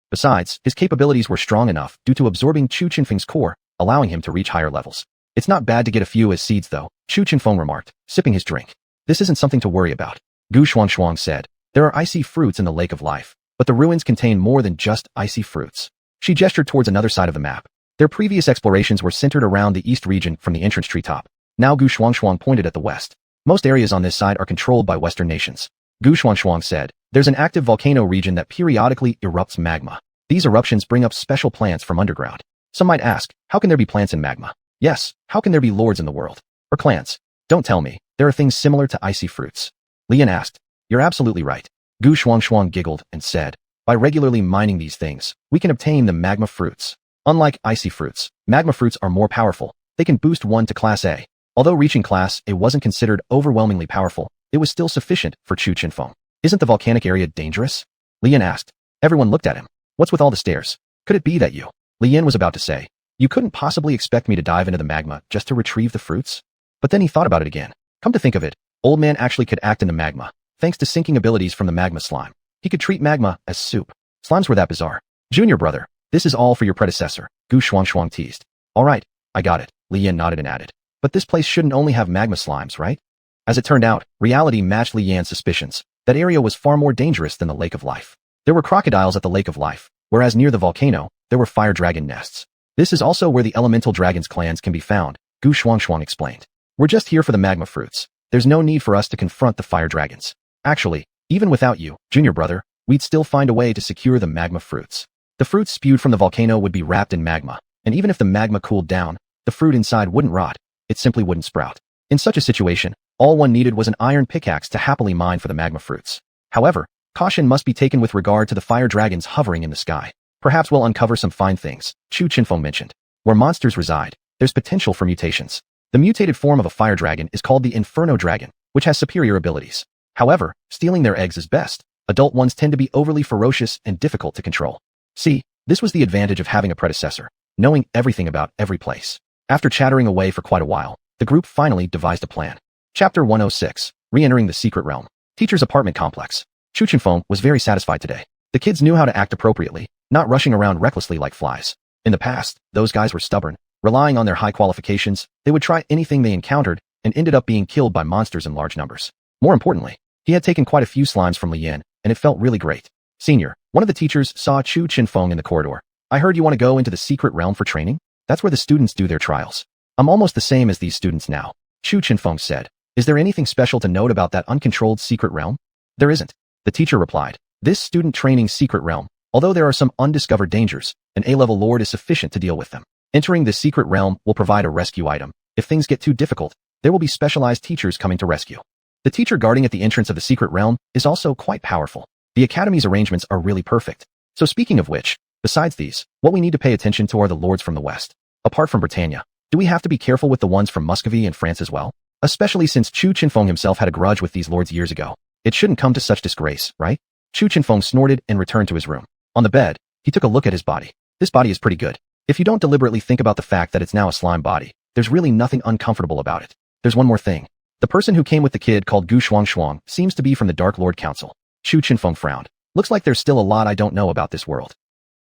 [SPEAKER 1] Besides, his capabilities were strong enough due to absorbing Chu Chinfeng's core, allowing him to reach higher levels. It's not bad to get a few as seeds though, Chu Chinfeng remarked, sipping his drink. This isn't something to worry about. Gu Xuanhuan said, there are icy fruits in the Lake of Life, but the ruins contain more than just icy fruits. She gestured towards another side of the map. Their previous explorations were centered around the east region from the entrance treetop. Now Gu Xuanhuan pointed at the west. Most areas on this side are controlled by Western nations. Gu Xuanhuan said, there's an active volcano region that periodically erupts magma. These eruptions bring up special plants from underground. Some might ask, how can there be plants in magma? Yes, how can there be lords in the world? Or clans? Don't tell me, there are things similar to icy fruits. Li Yan asked, you're absolutely right. Gu Xuanhuan giggled and said, by regularly mining these things, we can obtain the magma fruits. Unlike icy fruits, magma fruits are more powerful. They can boost one to Class A. Although reaching Class A wasn't considered overwhelmingly powerful, it was still sufficient for Chu Chinfeng. Isn't the volcanic area dangerous? Li Yan asked. Everyone looked at him. What's with all the stairs? Could it be that you? Li Yan was about to say, you couldn't possibly expect me to dive into the magma just to retrieve the fruits? But then he thought about it again. Come to think of it, Old Man actually could act in the magma, thanks to sinking abilities from the magma slime. He could treat magma as soup. Slimes were that bizarre. Junior brother, this is all for your predecessor, Gu Xuanhuan teased. All right, I got it, Li Yan nodded and added. But this place shouldn't only have magma slimes, right? As it turned out, reality matched Li Yan's suspicions. That area was far more dangerous than the Lake of Life. There were crocodiles at the Lake of Life, whereas near the volcano, there were fire dragon nests. This is also where the elemental dragons clans can be found, Gu Xuanhuan explained. We're just here for the magma fruits. There's no need for us to confront the fire dragons. Actually, even without you, junior brother, we'd still find a way to secure the magma fruits. The fruits spewed from the volcano would be wrapped in magma, and even if the magma cooled down, the fruit inside wouldn't rot. It simply wouldn't sprout. In such a situation, all one needed was an iron pickaxe to happily mine for the magma fruits. However, caution must be taken with regard to the fire dragons hovering in the sky. Perhaps we'll uncover some fine things, Chu Chinfeng mentioned. Where monsters reside, there's potential for mutations. The mutated form of a fire dragon is called the Inferno Dragon, which has superior abilities. However, stealing their eggs is best. Adult ones tend to be overly ferocious and difficult to control. See, this was the advantage of having a predecessor, knowing everything about every place. After chattering away for quite a while, the group finally devised a plan. Chapter 106, Re-entering the Secret Realm. Teacher's apartment complex. Chu Chinfeng was very satisfied today. The kids knew how to act appropriately, not rushing around recklessly like flies. In the past, those guys were stubborn. Relying on their high qualifications, they would try anything they encountered and ended up being killed by monsters in large numbers. More importantly, he had taken quite a few slimes from Li Yan, and it felt really great. Senior, one of the teachers saw Chu Chinfeng in the corridor. I heard you want to go into the secret realm for training? That's where the students do their trials. I'm almost the same as these students now, Chu Chinfeng said. Is there anything special to note about that uncontrolled secret realm? There isn't. The teacher replied. This student training secret realm, although there are some undiscovered dangers, an A-level lord is sufficient to deal with them. Entering the secret realm will provide a rescue item. If things get too difficult, there will be specialized teachers coming to rescue. The teacher guarding at the entrance of the secret realm is also quite powerful. The Academy's arrangements are really perfect. So speaking of which, besides these, what we need to pay attention to are the lords from the west. Apart from Britannia, do we have to be careful with the ones from Muscovy and France as well? Especially since Chu Chinfeng himself had a grudge with these lords years ago. It shouldn't come to such disgrace, right? Chu Chinfeng snorted and returned to his room. On the bed, he took a look at his body. This body is pretty good. If you don't deliberately think about the fact that it's now a slime body, there's really nothing uncomfortable about it. There's one more thing. The person who came with the kid called xuanhuan seems to be from the Dark Lord Council. Chu Chinfeng frowned. Looks like there's still a lot I don't know about this world.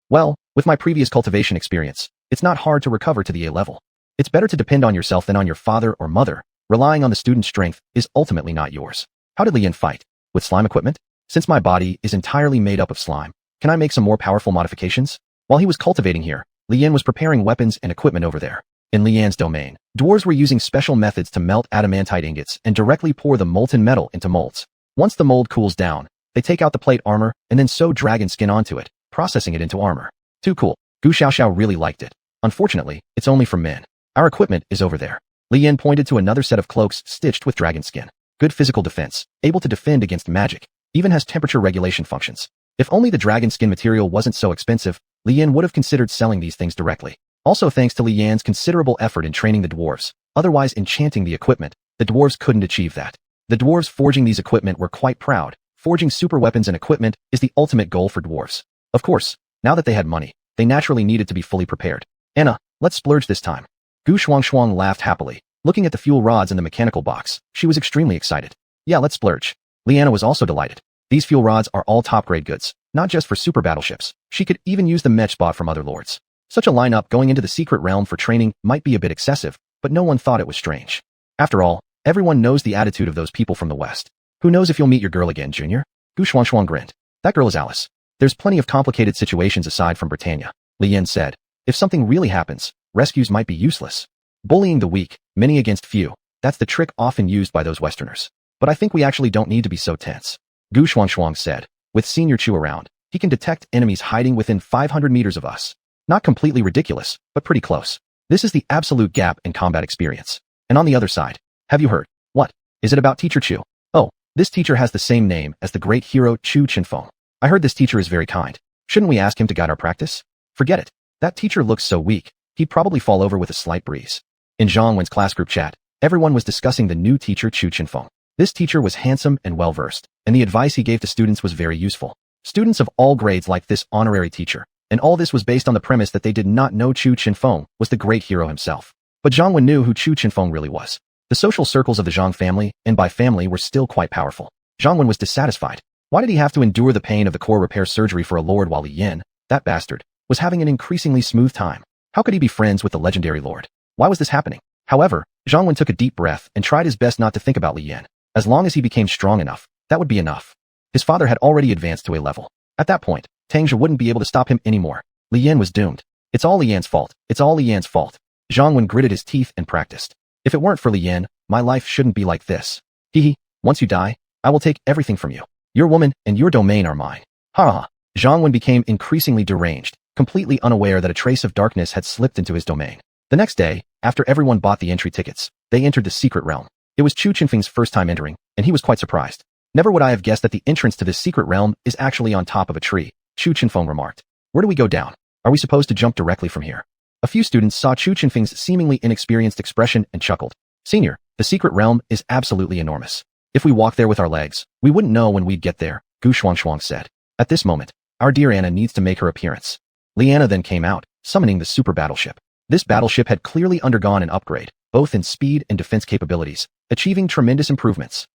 [SPEAKER 1] Well, with my previous cultivation experience, it's not hard to recover to the A level. It's better to depend on yourself than on your father or mother. Relying on the student's strength is ultimately not yours. How did Li Yan fight? With slime equipment? Since my body is entirely made up of slime, can I make some more powerful modifications? While he was cultivating here, Li Yan was preparing weapons and equipment over there. In Li Yan's domain, dwarves were using special methods to melt adamantite ingots and directly pour the molten metal into molds. Once the mold cools down, they take out the plate armor and then sew dragon skin onto it, processing it into armor. Too cool. Gu Xiaoxiao really liked it. Unfortunately, it's only for men. Our equipment is over there. Li Yan pointed to another set of cloaks stitched with dragon skin. Good physical defense, able to defend against magic, even has temperature regulation functions. If only the dragon skin material wasn't so expensive, Li Yan would have considered selling these things directly. Also thanks to Li Yan's considerable effort in training the dwarves, otherwise enchanting the equipment, the dwarves couldn't achieve that. The dwarves forging these equipment were quite proud. Forging super weapons and equipment is the ultimate goal for dwarves. Of course, now that they had money, they naturally needed to be fully prepared. Anna, let's splurge this time. Gu Xuanhuan laughed happily. Looking at the fuel rods in the mechanical box, she was extremely excited. Yeah, let's splurge. Liana was also delighted. These fuel rods are all top-grade goods, not just for super battleships. She could even use the match bought from other lords. Such a lineup going into the secret realm for training might be a bit excessive, but no one thought it was strange. After all, everyone knows the attitude of those people from the West. Who knows if you'll meet your girl again, Junior? Gu Xuanhuan grinned. That girl is Alice. There's plenty of complicated situations aside from Britannia, Li Yan said. If something really happens, rescues might be useless. Bullying the weak, many against few, that's the trick often used by those Westerners. But I think we actually don't need to be so tense. Gu Xuanhuan said. With Senior Chu around, he can detect enemies hiding within 500 meters of us. Not completely ridiculous, but pretty close. This is the absolute gap in combat experience. And on the other side, have you heard? What? Is it about Teacher Chu? Oh, this teacher has the same name as the great hero Chu Chinfeng. I heard this teacher is very kind. Shouldn't we ask him to guide our practice? Forget it. That teacher looks so weak, he'd probably fall over with a slight breeze. In Zhangwen's class group chat, everyone was discussing the new teacher Chu Chinfeng. This teacher was handsome and well-versed, and the advice he gave to students was very useful. Students of all grades liked this honorary teacher, and all this was based on the premise that they did not know Chu Chinfeng was the great hero himself. But Zhangwen knew who Chu Chinfeng really was. The social circles of the Zhang family, and by family, were still quite powerful. Zhangwen was dissatisfied. Why did he have to endure the pain of the core repair surgery for a lord while Li Yan, that bastard, was having an increasingly smooth time? How could he be friends with the legendary lord? Why was this happening? However, Zhangwen took a deep breath and tried his best not to think about Li Yan. As long as he became strong enough, that would be enough. His father had already advanced to A level. At that point, Tangzhe wouldn't be able to stop him anymore. Li Yan was doomed. It's all Li Yan's fault. It's all Li Yan's fault. Zhangwen gritted his teeth and practiced. If it weren't for Li Yan, my life shouldn't be like this. Hehe, once you die, I will take everything from you. Your woman and your domain are mine. Ha ha. Zhangwen became increasingly deranged, completely unaware that a trace of darkness had slipped into his domain. The next day, after everyone bought the entry tickets, they entered the secret realm. It was Chu Chinfeng's first time entering, and he was quite surprised. Never would I have guessed that the entrance to this secret realm is actually on top of a tree, Chu Chinfeng remarked. Where do we go down? Are we supposed to jump directly from here? A few students saw Chu Chinfeng's seemingly inexperienced expression and chuckled. Senior, the secret realm is absolutely enormous. If we walk there with our legs, we wouldn't know when we'd get there, Gu Xuanhuan said. At this moment, our dear Anna needs to make her appearance. Liana then came out, summoning the super battleship. This battleship had clearly undergone an upgrade, both in speed and defense capabilities, achieving tremendous improvements.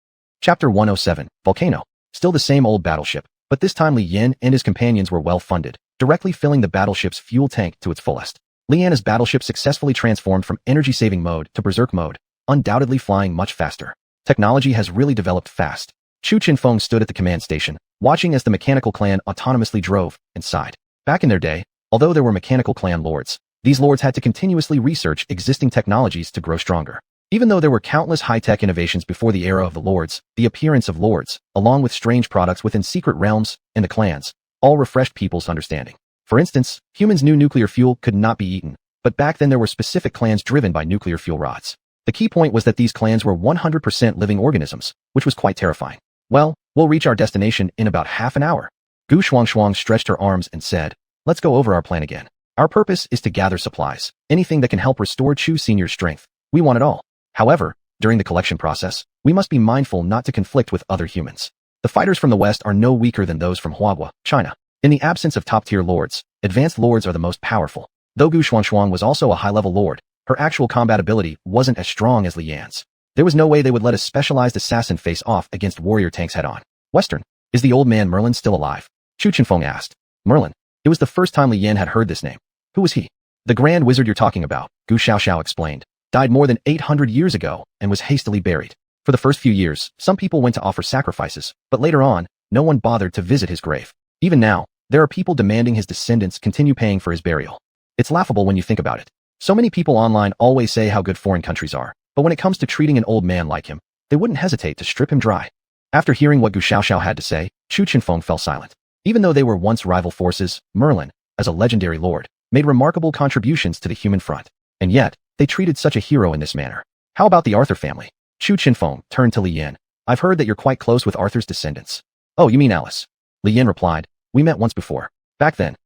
[SPEAKER 1] Chapter 107, Volcano. Still the same old battleship, but this time Li Yan and his companions were well funded, directly filling the battleship's fuel tank to its fullest. Liana's battleship successfully transformed from energy-saving mode to berserk mode, undoubtedly flying much faster. Technology has really developed fast. Chu Chinfeng stood at the command station, watching as the mechanical clan autonomously drove and sighed. Back in their day, although there were mechanical clan lords, these lords had to continuously research existing technologies to grow stronger. Even though there were countless high-tech innovations before the era of the lords, the appearance of lords, along with strange products within secret realms and the clans, all refreshed people's understanding. For instance, humans knew nuclear fuel could not be eaten, but back then there were specific clans driven by nuclear fuel rods. The key point was that these clans were 100% living organisms, which was quite terrifying. Well, We'll reach our destination in about half an hour. Gu Xuanhuan stretched her arms and said, let's go over our plan again. Our purpose is to gather supplies, anything that can help restore Chu Senior's strength. We want it all. However, during the collection process, we must be mindful not to conflict with other humans. The fighters from the West are no weaker than those from Huagua, China. In the absence of top-tier lords, advanced lords are the most powerful. Though Gu Xuanhuan was also a high-level lord, her actual combat ability wasn't as strong as Li Yan's. There was no way they would let a specialized assassin face off against warrior tanks head-on. Western, is the old man Merlin still alive? Chu Chenfeng asked. Merlin. It was the first time Li Yan had heard this name. Who was he? The grand wizard you're talking about, Gu Xiaoxiao explained, died more than 800 years ago and was hastily buried. For the first few years, some people went to offer sacrifices, but later on, no one bothered to visit his grave. Even now, there are people demanding his descendants continue paying for his burial. It's laughable when you think about it. So many people online always say how good foreign countries are, but when it comes to treating an old man like him, they wouldn't hesitate to strip him dry. After hearing what Gu Xiaoxiao had to say, Chu Chenfeng fell silent. Even though they were once rival forces, Merlin, as a legendary lord, made remarkable contributions to the human front. And yet, they treated such a hero in this manner. How about the Arthur family? Chu Chenfeng turned to Li Yan. I've heard that you're quite close with Arthur's descendants. Oh, you mean Alice? Li Yan replied. We met once before. Back then,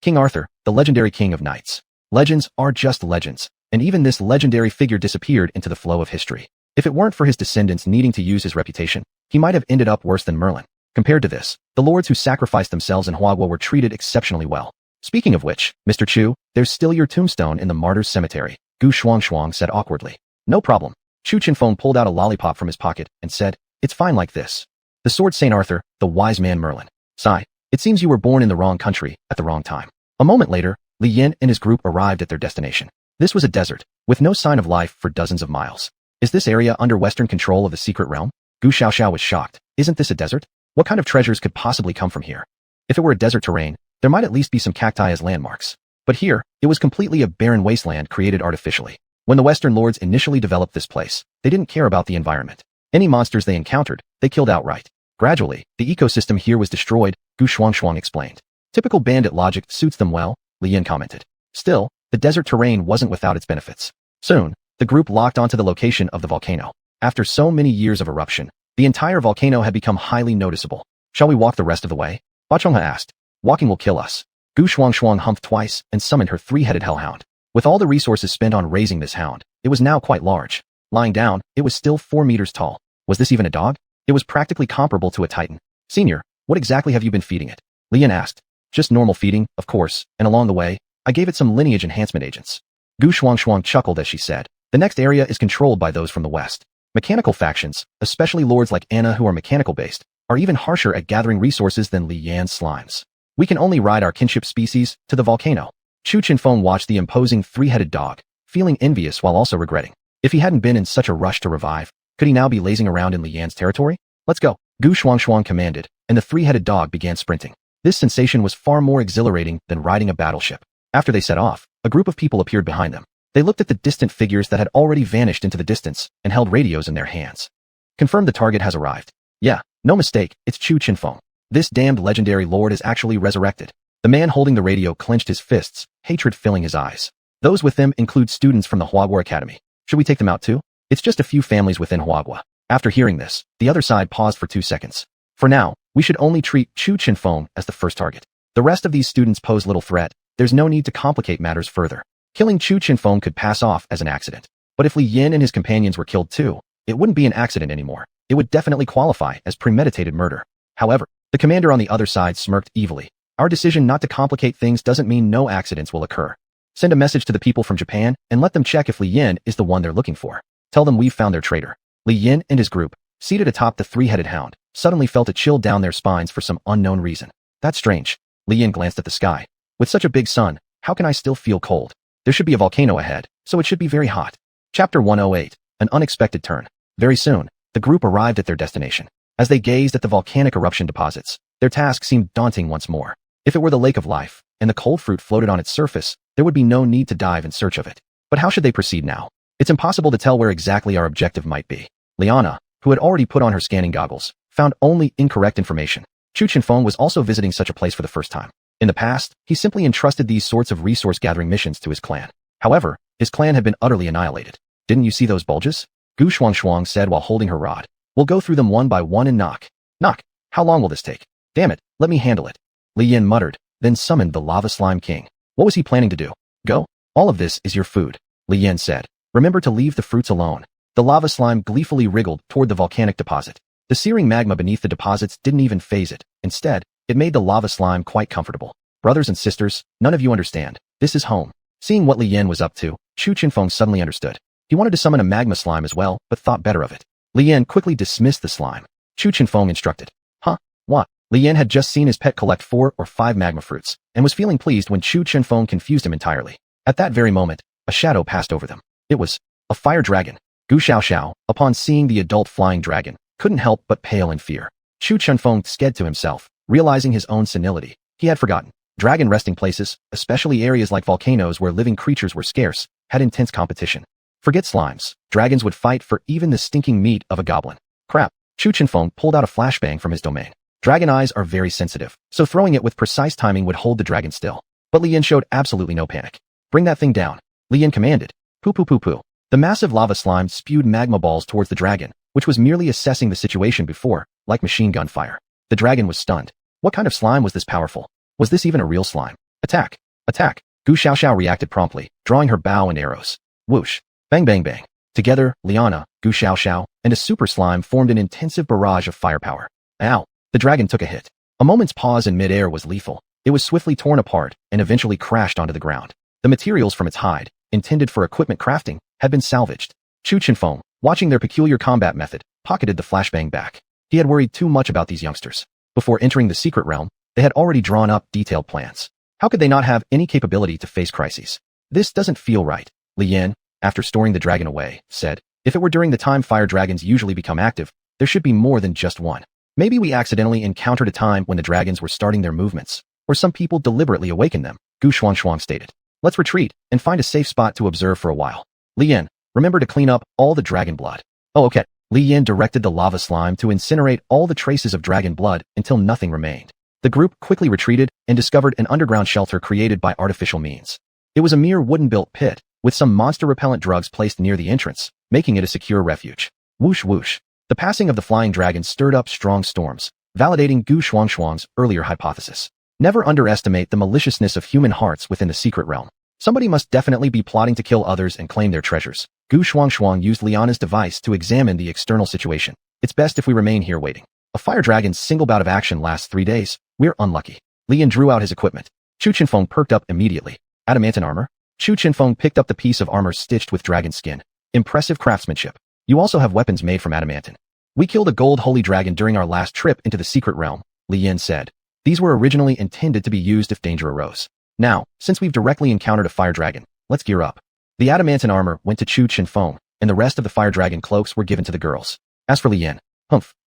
[SPEAKER 1] King Arthur, the legendary king of knights. Legends are just legends, and even this legendary figure disappeared into the flow of history. If it weren't for his descendants needing to use his reputation, he might have ended up worse than Merlin. Compared to this, the lords who sacrificed themselves in Huagua were treated exceptionally well. Speaking of which, Mr. Chu, there's still your tombstone in the martyr's cemetery, Gu Xuanhuan said awkwardly. No problem. Chu Chenfeng pulled out a lollipop from his pocket and said, it's fine like this. The sword Saint Arthur, the wise man Merlin. Sigh. It seems you were born in the wrong country, at the wrong time. A moment later, Li Yan and his group arrived at their destination. This was a desert, with no sign of life for dozens of miles. Is this area under Western control of the secret realm? Gu Xiaoxiao was shocked. Isn't this a desert? What kind of treasures could possibly come from here? If it were a desert terrain, there might at least be some cacti as landmarks. But here, it was completely a barren wasteland created artificially. When the Western lords initially developed this place, they didn't care about the environment. Any monsters they encountered, they killed outright. Gradually, the ecosystem here was destroyed, Gu Xuanhuan explained. Typical bandit logic suits them well, Li Yan commented. Still, the desert terrain wasn't without its benefits. Soon, the group locked onto the location of the volcano. After so many years of eruption, the entire volcano had become highly noticeable. Shall we walk the rest of the way? Ba Chongha asked. Walking will kill us. Gu Xuanhuan humped twice and summoned her three-headed hellhound. With all the resources spent on raising this hound, it was now quite large. Lying down, it was still 4 meters tall. Was this even a dog? It was practically comparable to a titan. Senior, what exactly have you been feeding it? Li Yan asked. Just normal feeding, of course, and along the way, I gave it some lineage enhancement agents. Gu Xuanhuan chuckled as she said. The next area is controlled by those from the West. Mechanical factions, especially lords like Anna who are mechanical-based, are even harsher at gathering resources than Li Yan's slimes. We can only ride our kinship species to the volcano. Chu Chenfeng watched the imposing three-headed dog, feeling envious while also regretting. If he hadn't been in such a rush to revive, could he now be lazing around in Li Yan's territory? Let's go. Gu Xuanhuan commanded, and the three-headed dog began sprinting. This sensation was far more exhilarating than riding a battleship. After they set off, a group of people appeared behind them. They looked at the distant figures that had already vanished into the distance and held radios in their hands. Confirmed the target has arrived. Yeah, no mistake, it's Chu Chenfeng. This damned legendary lord is actually resurrected. The man holding the radio clenched his fists, hatred filling his eyes. Those with them include students from the Huagua Academy. Should we take them out too? It's just a few families within Huagua. After hearing this, the other side paused for 2 seconds. For now, we should only treat Chu Chenfeng as the first target. The rest of these students pose little threat. There's no need to complicate matters further. Killing Chu Chenfeng could pass off as an accident. But if Li Yan and his companions were killed too, it wouldn't be an accident anymore. It would definitely qualify as premeditated murder. However, the commander on the other side smirked evilly. Our decision not to complicate things doesn't mean no accidents will occur. Send a message to the people from Japan and let them check if Li Yan is the one they're looking for. Tell them we've found their traitor. Li Yan and his group, seated atop the three-headed hound, suddenly felt a chill down their spines for some unknown reason. That's strange. Li Yan glanced at the sky. With such a big sun, how can I still feel cold? There should be a volcano ahead, so it should be very hot. Chapter 108, An Unexpected Turn. Very soon, the group arrived at their destination. As they gazed at the volcanic eruption deposits, their task seemed daunting once more. If it were the lake of life, and the cold fruit floated on its surface, there would be no need to dive in search of it. But how should they proceed now? It's impossible to tell where exactly our objective might be. Liana, who had already put on her scanning goggles, found only incorrect information. Chu Chenfeng was also visiting such a place for the first time. In the past, he simply entrusted these sorts of resource-gathering missions to his clan. However, his clan had been utterly annihilated. Didn't you see those bulges? Gu Xuanhuan said while holding her rod. We'll go through them one by one and knock. Knock. How long will this take? Damn it, let me handle it. Li Yin muttered, then summoned the Lava Slime King. What was he planning to do? Go. All of this is your food, Li Yin said. Remember to leave the fruits alone. The lava slime gleefully wriggled toward the volcanic deposit. The searing magma beneath the deposits didn't even faze it. Instead, it made the lava slime quite comfortable. Brothers and sisters, none of you understand. This is home. Seeing what Li Yin was up to, Chu Chenfeng suddenly understood. He wanted to summon a magma slime as well, but thought better of it. Li Yin quickly dismissed the slime. Chu Chenfeng instructed. Huh? What? Li Yin had just seen his pet collect 4 or 5 magma fruits, and was feeling pleased when Chu Chenfeng confused him entirely. At that very moment, a shadow passed over them. It was a fire dragon. Gu Xiaoxiao, upon seeing the adult flying dragon, couldn't help but pale in fear. Chu Chenfeng sked to himself, realizing his own senility. He had forgotten. Dragon resting places, especially areas like volcanoes where living creatures were scarce, had intense competition. Forget slimes. Dragons would fight for even the stinking meat of a goblin. Crap. Chu Chenfeng pulled out a flashbang from his domain. Dragon eyes are very sensitive, so throwing it with precise timing would hold the dragon still. But Li Yin showed absolutely no panic. Bring that thing down. Li Yin commanded. Poo poo poo poo. The massive lava slime spewed magma balls towards the dragon, which was merely assessing the situation before, like machine gun fire. The dragon was stunned. What kind of slime was this powerful? Was this even a real slime? Attack! Attack! Gu Xiaoxiao reacted promptly, drawing her bow and arrows. Whoosh! Bang bang bang! Together, Liana, Gu Xiaoxiao, and a super slime formed an intensive barrage of firepower. Ow! The dragon took a hit. A moment's pause in midair was lethal. It was swiftly torn apart and eventually crashed onto the ground. The materials from its hide, intended for equipment crafting, had been salvaged. Chu Chenfeng, watching their peculiar combat method, pocketed the flashbang back. He had worried too much about these youngsters. Before entering the secret realm, they had already drawn up detailed plans. How could they not have any capability to face crises? This doesn't feel right. Li Yin, after storing the dragon away, said, if it were during the time fire dragons usually become active, there should be more than just one. Maybe we accidentally encountered a time when the dragons were starting their movements, or some people deliberately awakened them, Gu Xuanhuan stated. Let's retreat and find a safe spot to observe for a while. Li Yin, remember to clean up all the dragon blood. Oh, okay. Li Yin directed the lava slime to incinerate all the traces of dragon blood until nothing remained. The group quickly retreated and discovered an underground shelter created by artificial means. It was a mere wooden-built pit, with some monster-repellent drugs placed near the entrance, making it a secure refuge. Whoosh whoosh. The passing of the flying dragon stirred up strong storms, validating Gu Xuanhuang's earlier hypothesis. Never underestimate the maliciousness of human hearts within the secret realm. Somebody must definitely be plotting to kill others and claim their treasures. Gu Xuanhuang used Liana's device to examine the external situation. It's best if we remain here waiting. A fire dragon's single bout of action lasts 3 days. We're unlucky. Li Yin drew out his equipment. Chu Chenfeng perked up immediately. Adamantine armor? Chu Chenfeng picked up the piece of armor stitched with dragon skin. Impressive craftsmanship. You also have weapons made from adamantine. We killed a gold holy dragon during our last trip into the secret realm, Li Yin said. These were originally intended to be used if danger arose. Now, since we've directly encountered a fire dragon, let's gear up. The adamantine armor went to Chu Chenfeng, and the rest of the fire dragon cloaks were given to the girls. As for Li Yin,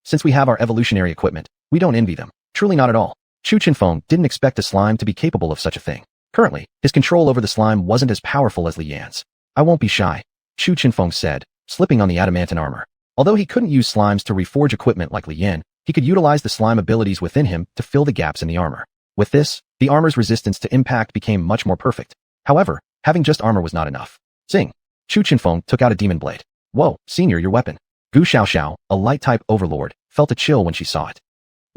[SPEAKER 1] since we have our evolutionary equipment, we don't envy them. Truly not at all. Chu Chenfeng didn't expect a slime to be capable of such a thing. Currently, his control over the slime wasn't as powerful as Li Yan's. I won't be shy, Chu Chenfeng said, slipping on the adamantine armor. Although he couldn't use slimes to reforge equipment like Li Yin, he could utilize the slime abilities within him to fill the gaps in the armor. With this, the armor's resistance to impact became much more perfect. However, having just armor was not enough. Zing! Chu Chenfeng took out a demon blade. Whoa, senior, your weapon. Gu Xiaoxiao, a light-type overlord, felt a chill when she saw it.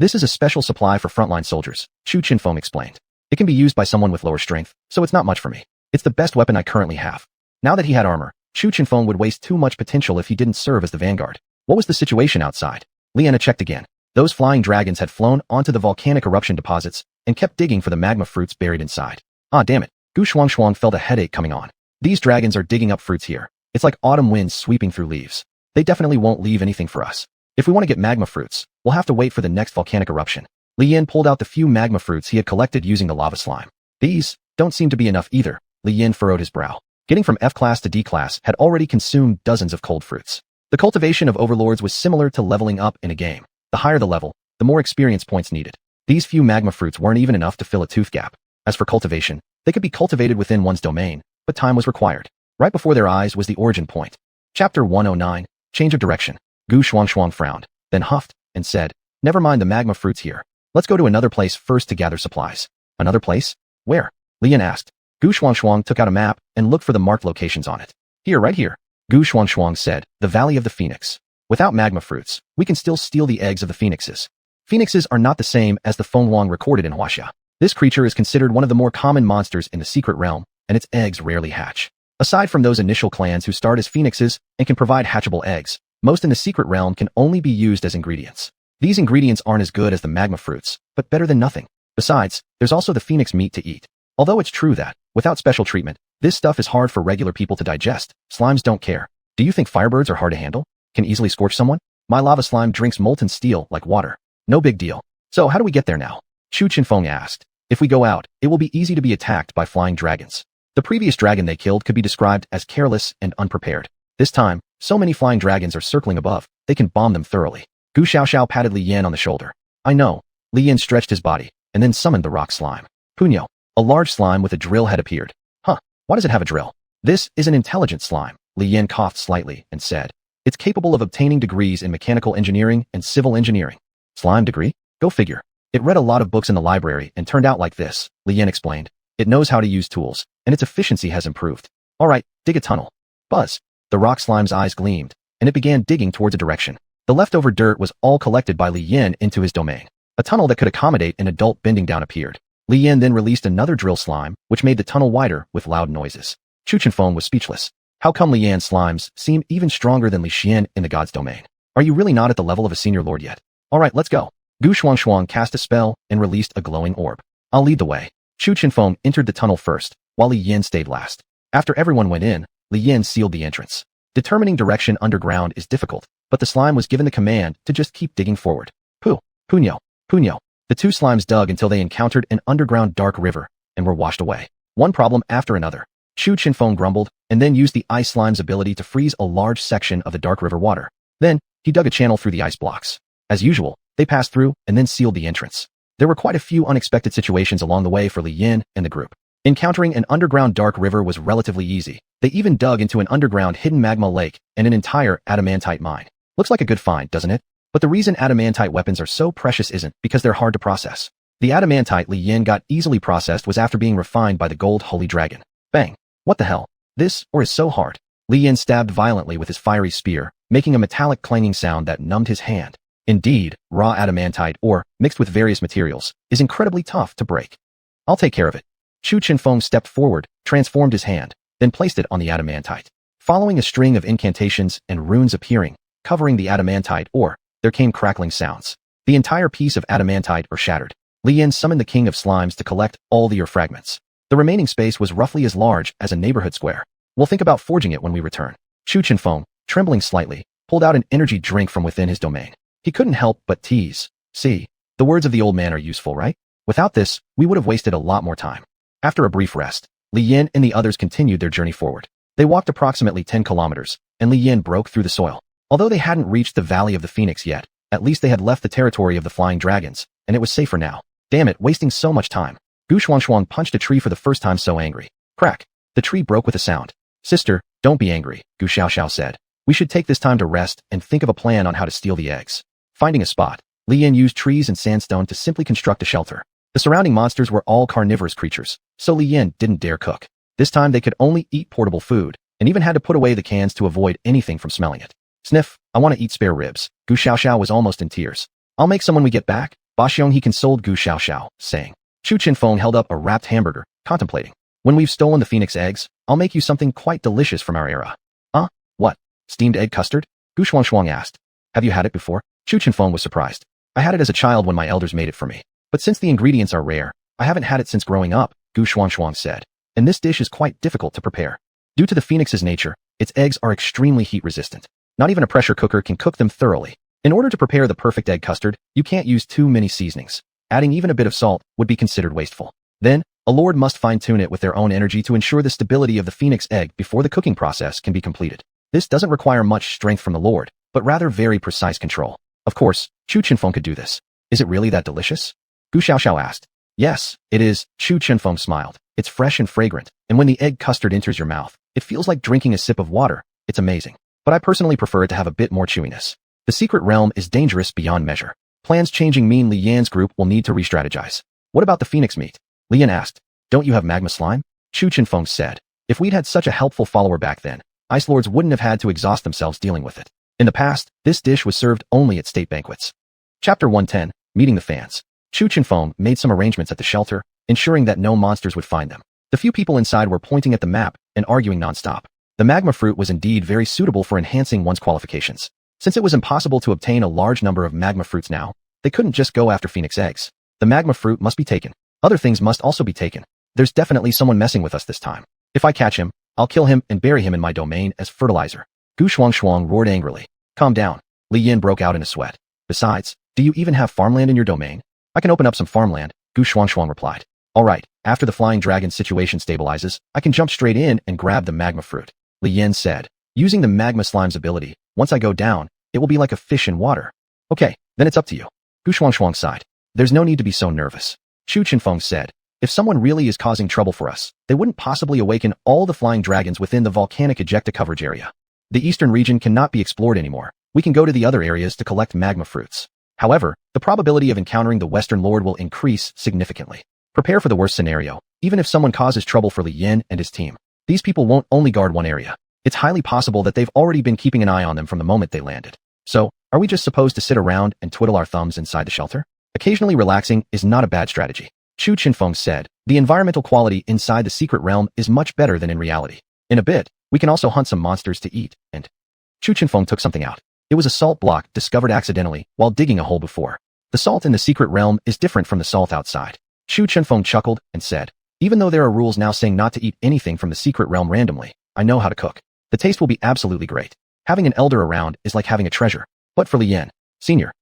[SPEAKER 1] This is a special supply for frontline soldiers, Chu Chenfeng explained. It can be used by someone with lower strength, so it's not much for me. It's the best weapon I currently have. Now that he had armor, Chu Chenfeng would waste too much potential if he didn't serve as the vanguard. What was the situation outside? Liana checked again. Those flying dragons had flown onto the volcanic eruption deposits and kept digging for the magma fruits buried inside. Ah, damn it. Gu Xuanhuan felt a headache coming on. These dragons are digging up fruits here. It's like autumn winds sweeping through leaves. They definitely won't leave anything for us. If we want to get magma fruits, we'll have to wait for the next volcanic eruption. Li Yin pulled out the few magma fruits he had collected using the lava slime. These don't seem to be enough either. Li Yin furrowed his brow. Getting from F class to D class had already consumed dozens of cold fruits. The cultivation of overlords was similar to leveling up in a game. The higher the level, the more experience points needed. These few magma fruits weren't even enough to fill a tooth gap. As for cultivation, they could be cultivated within one's domain, but time was required. Right before their eyes was the origin point. Chapter 109, Change of Direction. Gu Xuanhuan frowned, then huffed, and said, never mind the magma fruits here. Let's go to another place first to gather supplies. Another place? Where? Li Yin asked. Gu Xuanhuan took out a map and looked for the marked locations on it. Here, right here. Gu Xuanhuan said, the Valley of the Phoenix. Without magma fruits, we can still steal the eggs of the phoenixes. Phoenixes are not the same as the xuanhuan recorded in Huaxia. This creature is considered one of the more common monsters in the secret realm, and its eggs rarely hatch. Aside from those initial clans who start as phoenixes and can provide hatchable eggs, most in the secret realm can only be used as ingredients. These ingredients aren't as good as the magma fruits, but better than nothing. Besides, there's also the phoenix meat to eat. Although it's true that, without special treatment, this stuff is hard for regular people to digest, slimes don't care. Do you think firebirds are hard to handle? Can easily scorch someone? My lava slime drinks molten steel like water. No big deal. So how do we get there now? Xuanhuan asked. If we go out, it will be easy to be attacked by flying dragons. The previous dragon they killed could be described as careless and unprepared. This time, so many flying dragons are circling above, they can bomb them thoroughly. Gu Xiaoxiao patted Li Yan on the shoulder. I know. Li Yan stretched his body, and then summoned the rock slime. Punyo. A large slime with a drill head appeared. Huh, why does it have a drill? This is an intelligent slime, Li Yan coughed slightly and said. It's capable of obtaining degrees in mechanical engineering and civil engineering. Slime degree? Go figure. It read a lot of books in the library and turned out like this, Li Yan explained. It knows how to use tools, and its efficiency has improved. All right, dig a tunnel. Buzz. The rock slime's eyes gleamed, and it began digging towards a direction. The leftover dirt was all collected by Li Yan into his domain. A tunnel that could accommodate an adult bending down appeared. Li Yan then released another drill slime, which made the tunnel wider with loud noises. Xuanhuan was speechless. How come Li Yan's slimes seem even stronger than Li Xian in the god's domain? Are you really not at the level of a senior lord yet? All right, let's go. Gu Xuanhuan cast a spell and released a glowing orb. I'll lead the way. Xuanhuan entered the tunnel first, while Li Yan stayed last. After everyone went in, Li Yan sealed the entrance. Determining direction underground is difficult, but the slime was given the command to just keep digging forward. Punyo. The two slimes dug until they encountered an underground dark river and were washed away. One problem after another. Xuanhuan grumbled and then used the ice slime's ability to freeze a large section of the dark river water. Then, he dug a channel through the ice blocks. As usual, they passed through and then sealed the entrance. There were quite a few unexpected situations along the way for Li Yan and the group. Encountering an underground dark river was relatively easy. They even dug into an underground hidden magma lake and an entire adamantite mine. Looks like a good find, doesn't it? But the reason adamantite weapons are so precious isn't because they're hard to process. The adamantite Li Yan got easily processed was after being refined by the gold holy dragon. Bang! What the hell? This ore is so hard. Li Yan stabbed violently with his fiery spear, making a metallic clanging sound that numbed his hand. Indeed, raw adamantite ore, mixed with various materials, is incredibly tough to break. I'll take care of it. Xuanhuan stepped forward, transformed his hand, then placed it on the adamantite. Following a string of incantations and runes appearing, covering the adamantite ore, there came crackling sounds. The entire piece of adamantite ore shattered. Li Yan summoned the king of slimes to collect all the ore fragments. The remaining space was roughly as large as a neighborhood square. We'll think about forging it when we return. Xuanhuan, trembling slightly, pulled out an energy drink from within his domain. He couldn't help but tease. See, the words of the old man are useful, right? Without this, we would have wasted a lot more time. After a brief rest, Li Yan and the others continued their journey forward. They walked approximately 10 kilometers, and Li Yan broke through the soil. Although they hadn't reached the Valley of the Phoenix yet, at least they had left the territory of the flying dragons, and it was safer now. Damn it, wasting so much time. Gu Xuanhuan punched a tree for the first time so angry. Crack! The tree broke with a sound. Sister, don't be angry, Gu Xiaoxiao said. We should take this time to rest and think of a plan on how to steal the eggs. Finding a spot, Li Yan used trees and sandstone to simply construct a shelter. The surrounding monsters were all carnivorous creatures, so Li Yan didn't dare cook. This time they could only eat portable food, and even had to put away the cans to avoid anything from smelling it. Sniff, I want to eat spare ribs. Gu Xiaoxiao was almost in tears. I'll make some when we get back. Ba Xionghe consoled Gu Xiaoxiao, saying. Xuanhuan held up a wrapped hamburger, contemplating. When we've stolen the phoenix eggs, I'll make you something quite delicious from our era. What? Steamed egg custard? Gu Xuanhuan asked. Have you had it before? Xuanhuan was surprised. I had it as a child when my elders made it for me. But since the ingredients are rare, I haven't had it since growing up, Gu Xuanhuan said. And this dish is quite difficult to prepare. Due to the phoenix's nature, its eggs are extremely heat resistant. Not even a pressure cooker can cook them thoroughly. In order to prepare the perfect egg custard, you can't use too many seasonings. Adding even a bit of salt would be considered wasteful. Then, a lord must fine-tune it with their own energy to ensure the stability of the phoenix egg before the cooking process can be completed. This doesn't require much strength from the lord, but rather very precise control. Of course, Xuanhuan could do this. Is it really that delicious? Gu Xiaoxiao asked. Yes, it is, Xuanhuan smiled. It's fresh and fragrant, and when the egg custard enters your mouth, it feels like drinking a sip of water. It's amazing. But I personally prefer it to have a bit more chewiness. The secret realm is dangerous beyond measure. Plans changing mean Li Yan's group will need to re-strategize. What about the phoenix meat? Li Yan asked. Don't you have magma slime? Xuanhuan said. If we'd had such a helpful follower back then, Ice Lords wouldn't have had to exhaust themselves dealing with it. In the past, this dish was served only at state banquets. Chapter 110, Meeting the fans. Chu Chenfeng made some arrangements at the shelter, ensuring that no monsters would find them. The few people inside were pointing at the map and arguing nonstop. The magma fruit was indeed very suitable for enhancing one's qualifications. Since it was impossible to obtain a large number of magma fruits now, they couldn't just go after phoenix eggs. The magma fruit must be taken. Other things must also be taken. There's definitely someone messing with us this time. If I catch him, I'll kill him and bury him in my domain as fertilizer. Xuanhuan roared angrily. Calm down. Li Yin broke out in a sweat. Besides, do you even have farmland in your domain? I can open up some farmland, Xuanhuan replied. Alright, after the flying dragon situation stabilizes, I can jump straight in and grab the magma fruit. Li Yin said. Using the magma slime's ability, once I go down, it will be like a fish in water. Okay, then it's up to you. Xuanhuan sighed. There's no need to be so nervous. Chu Chenfeng said. If someone really is causing trouble for us, they wouldn't possibly awaken all the flying dragons within the volcanic ejecta coverage area. The eastern region cannot be explored anymore. We can go to the other areas to collect magma fruits. However, the probability of encountering the Western Lord will increase significantly. Prepare for the worst scenario, even if someone causes trouble for Li Yin and his team. These people won't only guard one area. It's highly possible that they've already been keeping an eye on them from the moment they landed. So, are we just supposed to sit around and twiddle our thumbs inside the shelter? Occasionally relaxing is not a bad strategy. Chu Chenfeng said, the environmental quality inside the secret realm is much better than in reality. In a bit, we can also hunt some monsters to eat, and Chu Chenfeng took something out. It was a salt block discovered accidentally while digging a hole before. The salt in the secret realm is different from the salt outside. Chu Chenfeng chuckled and said, even though there are rules now saying not to eat anything from the secret realm randomly, I know how to cook. The taste will be absolutely great. Having an elder around is like having a treasure. But for Li Yin, Senior,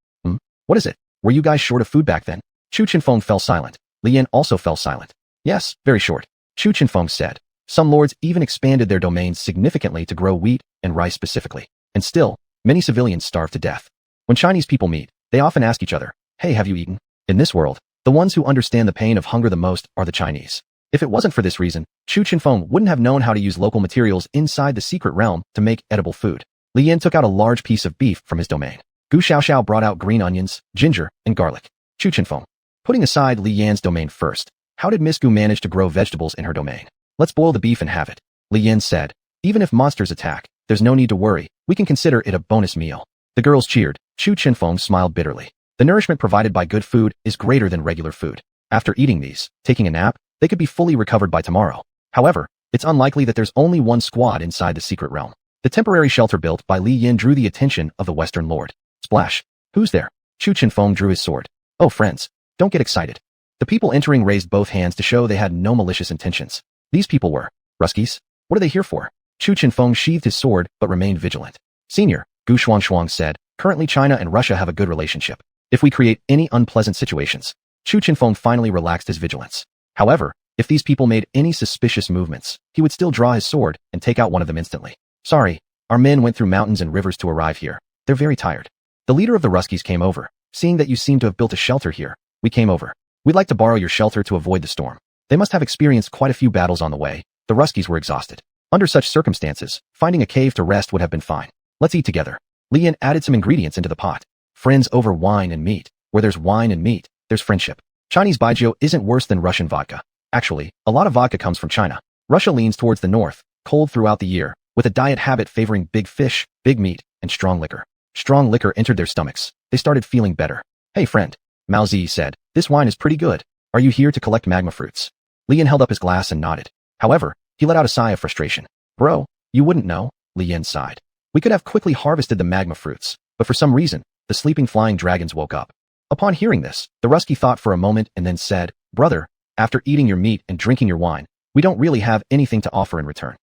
[SPEAKER 1] what is it? Were you guys short of food back then? Chu Chenfeng fell silent. Li Yin also fell silent. Yes, very short. Chu Chenfeng said. Some lords even expanded their domains significantly to grow wheat and rice specifically. And still, many civilians starve to death. When Chinese people meet, they often ask each other, hey, have you eaten? In this world, the ones who understand the pain of hunger the most are the Chinese. If it wasn't for this reason, Chu Chenfeng wouldn't have known how to use local materials inside the secret realm to make edible food. Li Yin took out a large piece of beef from his domain. Gu Xiaoxiao brought out green onions, ginger, and garlic. Chu Chenfeng. Putting aside Li Yan's domain first, how did Miss Gu manage to grow vegetables in her domain? Let's boil the beef and have it. Li Yin said. Even if monsters attack, there's no need to worry. We can consider it a bonus meal. The girls cheered. Chu Chenfeng smiled bitterly. The nourishment provided by good food is greater than regular food. After eating these, taking a nap, they could be fully recovered by tomorrow. However, it's unlikely that there's only one squad inside the secret realm. The temporary shelter built by Li Yin drew the attention of the Western Lord. Splash. Who's there? Chu Chenfeng drew his sword. Oh, friends. Don't get excited. The people entering raised both hands to show they had no malicious intentions. These people were Ruskies. What are they here for? Chu Chenfeng sheathed his sword but remained vigilant. Senior, Gu Xuanhuan said, currently China and Russia have a good relationship. If we create any unpleasant situations, Chu Chenfeng finally relaxed his vigilance. However, if these people made any suspicious movements, he would still draw his sword and take out one of them instantly. Sorry, our men went through mountains and rivers to arrive here. They're very tired. The leader of the Ruskies came over. Seeing that you seem to have built a shelter here, we came over. We'd like to borrow your shelter to avoid the storm. They must have experienced quite a few battles on the way. The Ruskies were exhausted. Under such circumstances, finding a cave to rest would have been fine. Let's eat together. Li Yin added some ingredients into the pot. Friends over wine and meat. Where there's wine and meat, there's friendship. Chinese baijiu isn't worse than Russian vodka. Actually, a lot of vodka comes from China. Russia leans towards the north, cold throughout the year, with a diet habit favoring big fish, big meat, and strong liquor. Strong liquor entered their stomachs. They started feeling better. Hey friend, Mao Zi said, this wine is pretty good. Are you here to collect magma fruits? Li Yin held up his glass and nodded. However, he let out a sigh of frustration. Bro, you wouldn't know, Li Yin sighed. We could have quickly harvested the magma fruits, but for some reason, the sleeping flying dragons woke up. Upon hearing this, the Rusky thought for a moment and then said, brother, after eating your meat and drinking your wine, we don't really have anything to offer in return.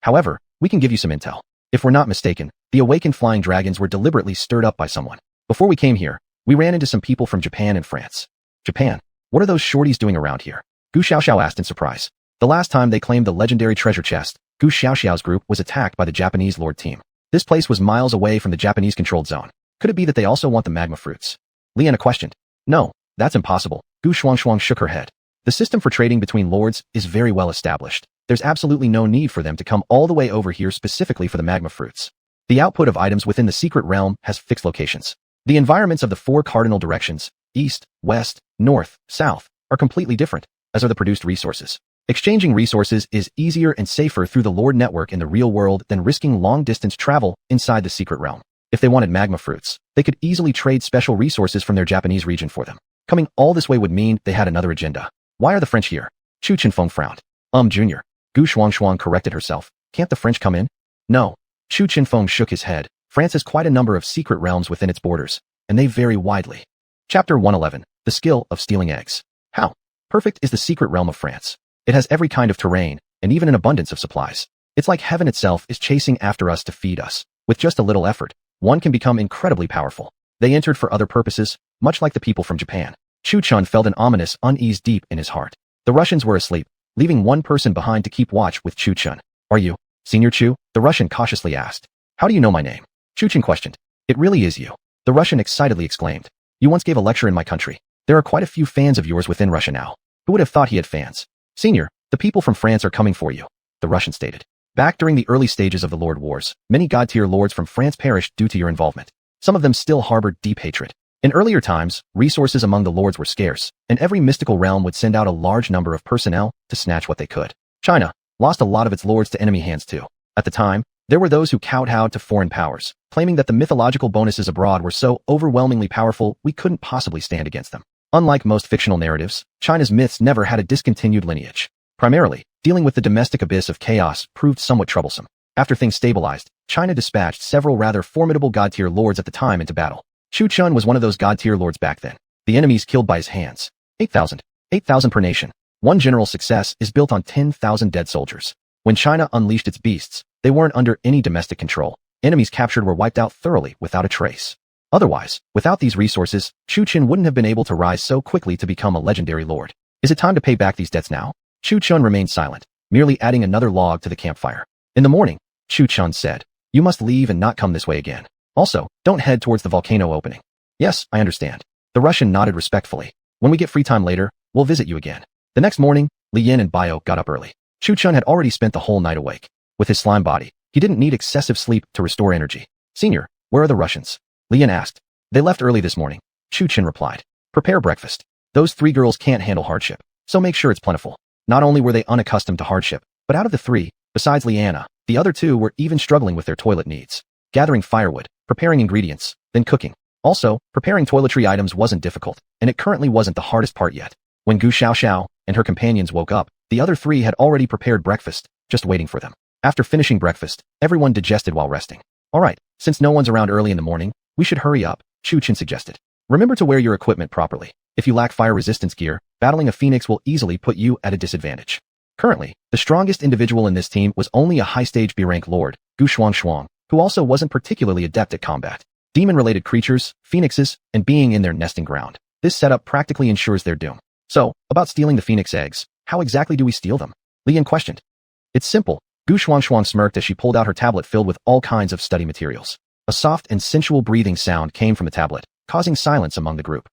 [SPEAKER 1] However, we can give you some intel. If we're not mistaken, the awakened flying dragons were deliberately stirred up by someone. Before we came here, we ran into some people from Japan and France. Japan? What are those shorties doing around here? Gu Xiaoxiao asked in surprise. The last time they claimed the legendary treasure chest, Gu Xiaoxiao's group was attacked by the Japanese Lord team. This place was miles away from the Japanese-controlled zone. Could it be that they also want the magma fruits? Liana questioned. No, that's impossible. Gu Xuanhuan shook her head. The system for trading between lords is very well established. There's absolutely no need for them to come all the way over here specifically for the magma fruits. The output of items within the secret realm has fixed locations. The environments of the four cardinal directions, east, west, north, south, are completely different, as are the produced resources. Exchanging resources is easier and safer through the Lord network in the real world than risking long-distance travel inside the secret realm. If they wanted magma fruits, they could easily trade special resources from their Japanese region for them. Coming all this way would mean they had another agenda. Why are the French here? Chu Chenfeng frowned. Junior. Gu Xuanhuan corrected herself. Can't the French come in? No. Chu Chenfeng shook his head. France has quite a number of secret realms within its borders, and they vary widely. Chapter 111. The skill of stealing eggs. How perfect is the secret realm of France? It has every kind of terrain, and even an abundance of supplies. It's like heaven itself is chasing after us to feed us. With just a little effort, one can become incredibly powerful. They entered for other purposes, much like the people from Japan. Chu Chun felt an ominous unease deep in his heart. The Russians were asleep, leaving one person behind to keep watch with Chu Chun. Are you Senior Chu? The Russian cautiously asked. How do you know my name? Chu Chun questioned. It really is you. The Russian excitedly exclaimed. You once gave a lecture in my country. There are quite a few fans of yours within Russia now. Who would have thought he had fans? Senior, the people from France are coming for you, the Russian stated. Back during the early stages of the Lord Wars, many god-tier lords from France perished due to your involvement. Some of them still harbored deep hatred. In earlier times, resources among the lords were scarce, and every mystical realm would send out a large number of personnel to snatch what they could. China lost a lot of its lords to enemy hands too. At the time, there were those who kowtowed to foreign powers, claiming that the mythological bonuses abroad were so overwhelmingly powerful we couldn't possibly stand against them. Unlike most fictional narratives, China's myths never had a discontinued lineage. Primarily, dealing with the domestic abyss of chaos proved somewhat troublesome. After things stabilized, China dispatched several rather formidable god-tier lords at the time into battle. Chu Chun was one of those god-tier lords back then. The enemies killed by his hands. 8,000. 8,000 per nation. One general's success is built on 10,000 dead soldiers. When China unleashed its beasts, they weren't under any domestic control. Enemies captured were wiped out thoroughly without a trace. Otherwise, without these resources, Chu Chun wouldn't have been able to rise so quickly to become a legendary lord. Is it time to pay back these debts now? Chu Chun remained silent, merely adding another log to the campfire. In the morning, Chu Chun said, you must leave and not come this way again. Also, don't head towards the volcano opening. Yes, I understand. The Russian nodded respectfully. When we get free time later, we'll visit you again. The next morning, Li Yin and Bio got up early. Chu Chun had already spent the whole night awake. With his slime body, he didn't need excessive sleep to restore energy. Senior, where are the Russians? Li Yin asked. They left early this morning. Chu Chun replied. Prepare breakfast. Those 3 girls can't handle hardship, so make sure it's plentiful. Not only were they unaccustomed to hardship, but out of the 3, besides Liana, the other 2 were even struggling with their toilet needs. Gathering firewood, preparing ingredients, then cooking. Also, preparing toiletry items wasn't difficult, and it currently wasn't the hardest part yet. When Gu Xiaoxiao and her companions woke up, the other 3 had already prepared breakfast, just waiting for them. After finishing breakfast, everyone digested while resting. Alright, since no one's around early in the morning, we should hurry up, Chu Chun suggested. Remember to wear your equipment properly. If you lack fire resistance gear, battling a phoenix will easily put you at a disadvantage. Currently, the strongest individual in this team was only a high-stage B-rank lord, Gu Xuanhuan, who also wasn't particularly adept at combat. Demon-related creatures, phoenixes, and being in their nesting ground. This setup practically ensures their doom. So, about stealing the phoenix eggs, how exactly do we steal them? Li Yin questioned. It's simple. Gu Xuanhuan smirked as she pulled out her tablet filled with all kinds of study materials. A soft and sensual breathing sound came from the tablet, causing silence among the group.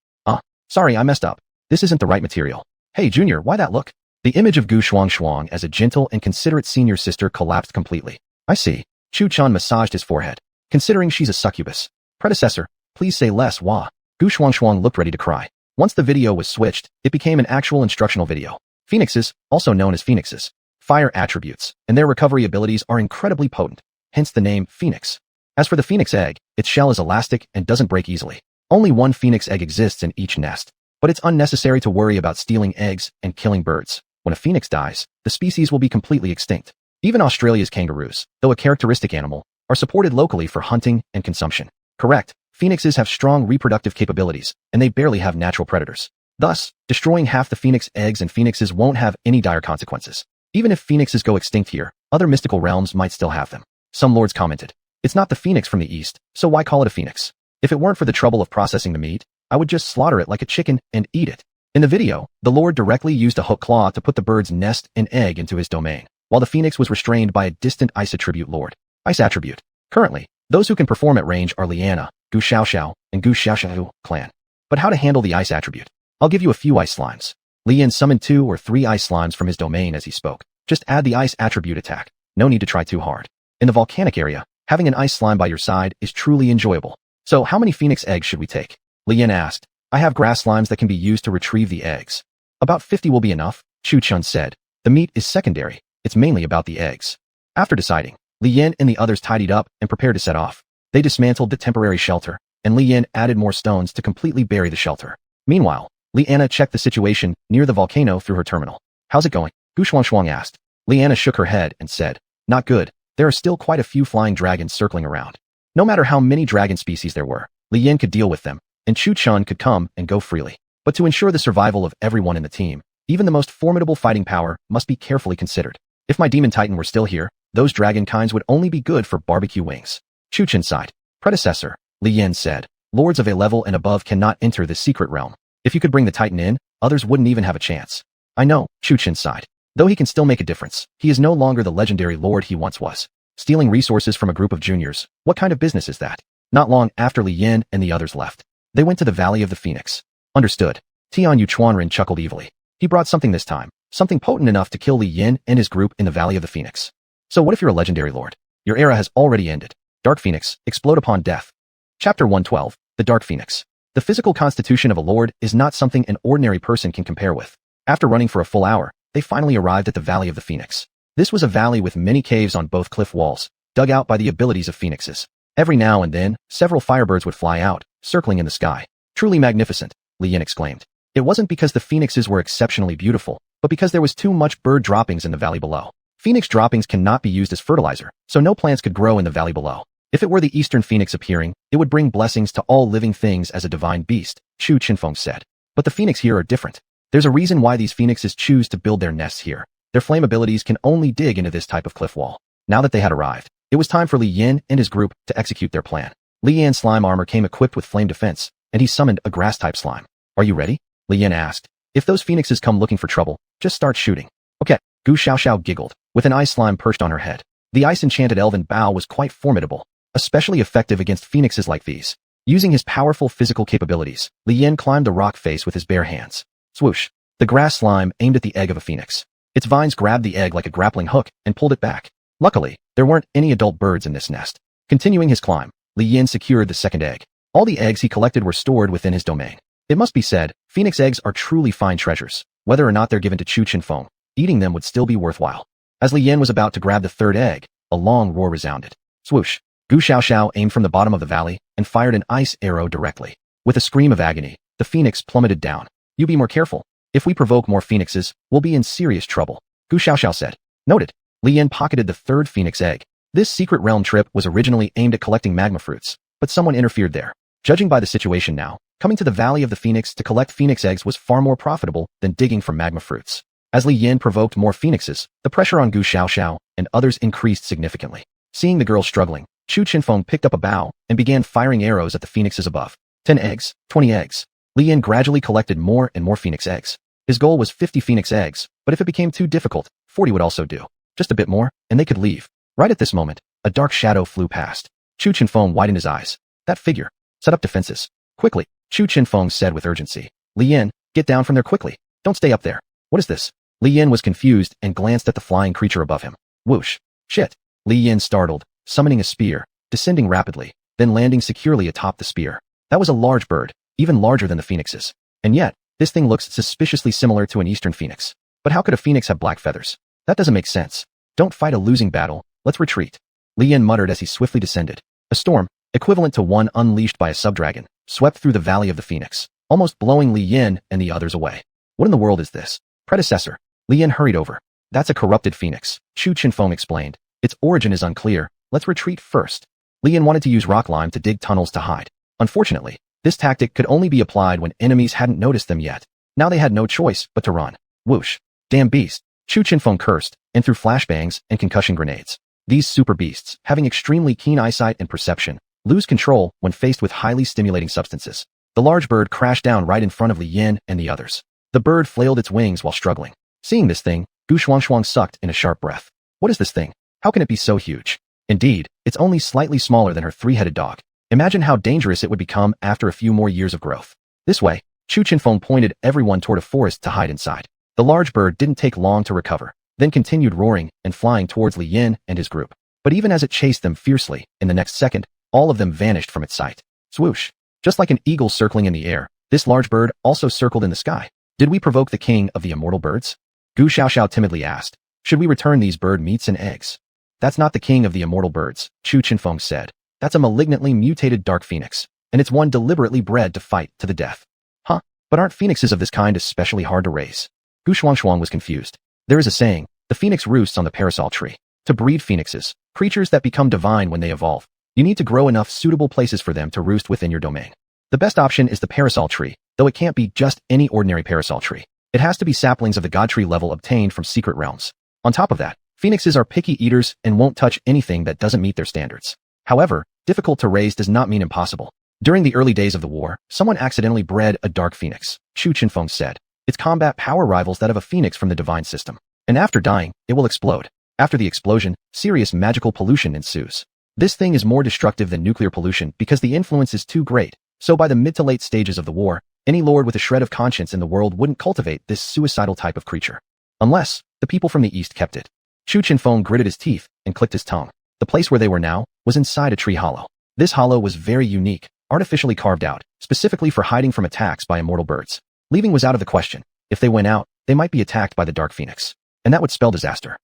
[SPEAKER 1] Sorry, I messed up. This isn't the right material. Hey, Junior, why that look? The image of Gu Xuanhuan as a gentle and considerate senior sister collapsed completely. I see. Chu Chun massaged his forehead. Considering she's a succubus. Predecessor, please say less, wah. Gu Xuanhuan looked ready to cry. Once the video was switched, it became an actual instructional video. Phoenixes, also known as phoenixes, fire attributes, and their recovery abilities are incredibly potent, hence the name Phoenix. As for the phoenix egg, its shell is elastic and doesn't break easily. Only one phoenix egg exists in each nest, but it's unnecessary to worry about stealing eggs and killing birds. When a phoenix dies, the species will be completely extinct. Even Australia's kangaroos, though a characteristic animal, are supported locally for hunting and consumption. Correct, phoenixes have strong reproductive capabilities, and they barely have natural predators. Thus, destroying half the phoenix eggs and phoenixes won't have any dire consequences. Even if phoenixes go extinct here, other mystical realms might still have them. Some lords commented. It's not the phoenix from the east, so why call it a phoenix? If it weren't for the trouble of processing the meat, I would just slaughter it like a chicken and eat it. In the video, the lord directly used a hook claw to put the bird's nest and egg into his domain, while the phoenix was restrained by a distant ice attribute lord. Ice attribute. Currently, those who can perform at range are Liana, Gu Xiaoxiao, and Gu Xiaoxiao clan. But how to handle the ice attribute? I'll give you a few ice slimes. Li Yin summoned 2 or 3 ice slimes from his domain as he spoke. Just add the ice attribute attack. No need to try too hard. In the volcanic area, having an ice slime by your side is truly enjoyable. So how many phoenix eggs should we take? Li Yin asked. I have grass slimes that can be used to retrieve the eggs. About 50 will be enough, Chu Chun said. The meat is secondary. It's mainly about the eggs. After deciding, Li Yin and the others tidied up and prepared to set off. They dismantled the temporary shelter, and Li Yan added more stones to completely bury the shelter. Meanwhile, Liana checked the situation near the volcano through her terminal. How's it going? Xuanhuan asked. Liana shook her head and said, not good. There are still quite a few flying dragons circling around. No matter how many dragon species there were, Li Yan could deal with them, and Chu Chun could come and go freely. But to ensure the survival of everyone in the team, even the most formidable fighting power must be carefully considered. If my demon titan were still here, those dragon kinds would only be good for barbecue wings. Chu Chun sighed. Predecessor, Li Yan said, lords of a level and above cannot enter this secret realm. If you could bring the titan in, others wouldn't even have a chance. I know, Chu Chun sighed. Though he can still make a difference, he is no longer the legendary lord he once was. Stealing resources from a group of juniors, what kind of business is that? Not long after Li Yan and the others left, they went to the Valley of the Phoenix. Understood. Tian Yuquanren chuckled evilly. He brought something this time, something potent enough to kill Li Yan and his group in the Valley of the Phoenix. So what if you're a legendary lord? Your era has already ended. Dark Phoenix, explode upon death. Chapter 112, The Dark Phoenix. The physical constitution of a lord is not something an ordinary person can compare with. After running for a full hour, they finally arrived at the Valley of the Phoenix. This was a valley with many caves on both cliff walls, dug out by the abilities of phoenixes. Every now and then, several firebirds would fly out, circling in the sky. Truly magnificent, Li Yan exclaimed. It wasn't because the phoenixes were exceptionally beautiful, but because there was too much bird droppings in the valley below. Phoenix droppings cannot be used as fertilizer, so no plants could grow in the valley below. If it were the eastern phoenix appearing, it would bring blessings to all living things as a divine beast, Chu Chinfeng said. But the phoenix here are different. There's a reason why these phoenixes choose to build their nests here. Their flame abilities can only dig into this type of cliff wall. Now that they had arrived, it was time for Li Yan and his group to execute their plan. Li Yan's slime armor came equipped with flame defense, and he summoned a grass-type slime. Are you ready? Li Yan asked. If those phoenixes come looking for trouble, just start shooting. Okay, Gu Xiaoxiao giggled, with an ice slime perched on her head. The ice-enchanted elven bow was quite formidable, especially effective against phoenixes like these. Using his powerful physical capabilities, Li Yan climbed the rock face with his bare hands. Swoosh! The grass slime aimed at the egg of a phoenix. Its vines grabbed the egg like a grappling hook and pulled it back. Luckily, there weren't any adult birds in this nest. Continuing his climb, Li Yan secured the second egg. All the eggs he collected were stored within his domain. It must be said, phoenix eggs are truly fine treasures. Whether or not they're given to Chu Chinfeng, eating them would still be worthwhile. As Li Yan was about to grab the third egg, a long roar resounded. Swoosh! Gu Xiaoxiao aimed from the bottom of the valley and fired an ice arrow directly. With a scream of agony, the phoenix plummeted down. You be more careful. If we provoke more phoenixes, we'll be in serious trouble, Gu Xiaoxiao said. Noted. Li Yan pocketed the third phoenix egg. This secret realm trip was originally aimed at collecting magma fruits, but someone interfered there. Judging by the situation now, coming to the Valley of the Phoenix to collect phoenix eggs was far more profitable than digging for magma fruits. As Li Yan provoked more phoenixes, the pressure on Gu Xiaoxiao and others increased significantly. Seeing the girl struggling, Chu Chinfeng picked up a bow and began firing arrows at the phoenixes above. 10 eggs, 20 eggs. Li Yan gradually collected more and more phoenix eggs. His goal was 50 phoenix eggs, but if it became too difficult, 40 would also do. Just a bit more, and they could leave. Right at this moment, a dark shadow flew past. Chu Chinfeng widened his eyes. That figure. Set up defenses. Quickly, Chu Chinfeng said with urgency. Li Yan, get down from there quickly. Don't stay up there. What is this? Li Yan was confused and glanced at the flying creature above him. Whoosh. Shit. Li Yan startled, summoning a spear, descending rapidly, then landing securely atop the spear. That was a large bird, even larger than the phoenixes. And yet, this thing looks suspiciously similar to an eastern phoenix. But how could a phoenix have black feathers? That doesn't make sense. Don't fight a losing battle, let's retreat. Li Yan muttered as he swiftly descended. A storm, equivalent to one unleashed by a subdragon, swept through the Valley of the Phoenix, almost blowing Li Yan and the others away. What in the world is this? Predecessor. Li Yan hurried over. That's a corrupted phoenix, Chu Chinfeng explained. Its origin is unclear, let's retreat first. Li Yan wanted to use rock lime to dig tunnels to hide. Unfortunately, this tactic could only be applied when enemies hadn't noticed them yet. Now they had no choice but to run. Whoosh. Damn beast. Chu Chinfeng cursed, and threw flashbangs and concussion grenades. These super beasts, having extremely keen eyesight and perception, lose control when faced with highly stimulating substances. The large bird crashed down right in front of Li Yan and the others. The bird flailed its wings while struggling. Seeing this thing, Gu Xuanhuan sucked in a sharp breath. What is this thing? How can it be so huge? Indeed, it's only slightly smaller than her three-headed dog. Imagine how dangerous it would become after a few more years of growth. This way, Chu Chinfeng pointed everyone toward a forest to hide inside. The large bird didn't take long to recover, then continued roaring and flying towards Li Yan and his group. But even as it chased them fiercely, in the next second, all of them vanished from its sight. Swoosh! Just like an eagle circling in the air, this large bird also circled in the sky. Did we provoke the king of the immortal birds? Gu Xiaoxiao timidly asked. Should we return these bird meats and eggs? That's not the king of the immortal birds, Chu Chinfeng said. That's a malignantly mutated dark phoenix, and it's one deliberately bred to fight to the death. Huh? But aren't phoenixes of this kind especially hard to raise? Xuanhuan was confused. There is a saying, the phoenix roosts on the parasol tree. To breed phoenixes, creatures that become divine when they evolve, you need to grow enough suitable places for them to roost within your domain. The best option is the parasol tree, though it can't be just any ordinary parasol tree. It has to be saplings of the god tree level obtained from secret realms. On top of that, phoenixes are picky eaters and won't touch anything that doesn't meet their standards. However, difficult to raise does not mean impossible. During the early days of the war, someone accidentally bred a dark phoenix, Chu Chinfeng said. Its combat power rivals that of a phoenix from the divine system. And after dying, it will explode. After the explosion, serious magical pollution ensues. This thing is more destructive than nuclear pollution because the influence is too great. So by the mid to late stages of the war, any lord with a shred of conscience in the world wouldn't cultivate this suicidal type of creature. Unless the people from the east kept it. Chu Chinfeng gritted his teeth and clicked his tongue. The place where they were now was inside a tree hollow. This hollow was very unique, artificially carved out, specifically for hiding from attacks by immortal birds. Leaving was out of the question. If they went out, they might be attacked by the dark phoenix. And that would spell disaster.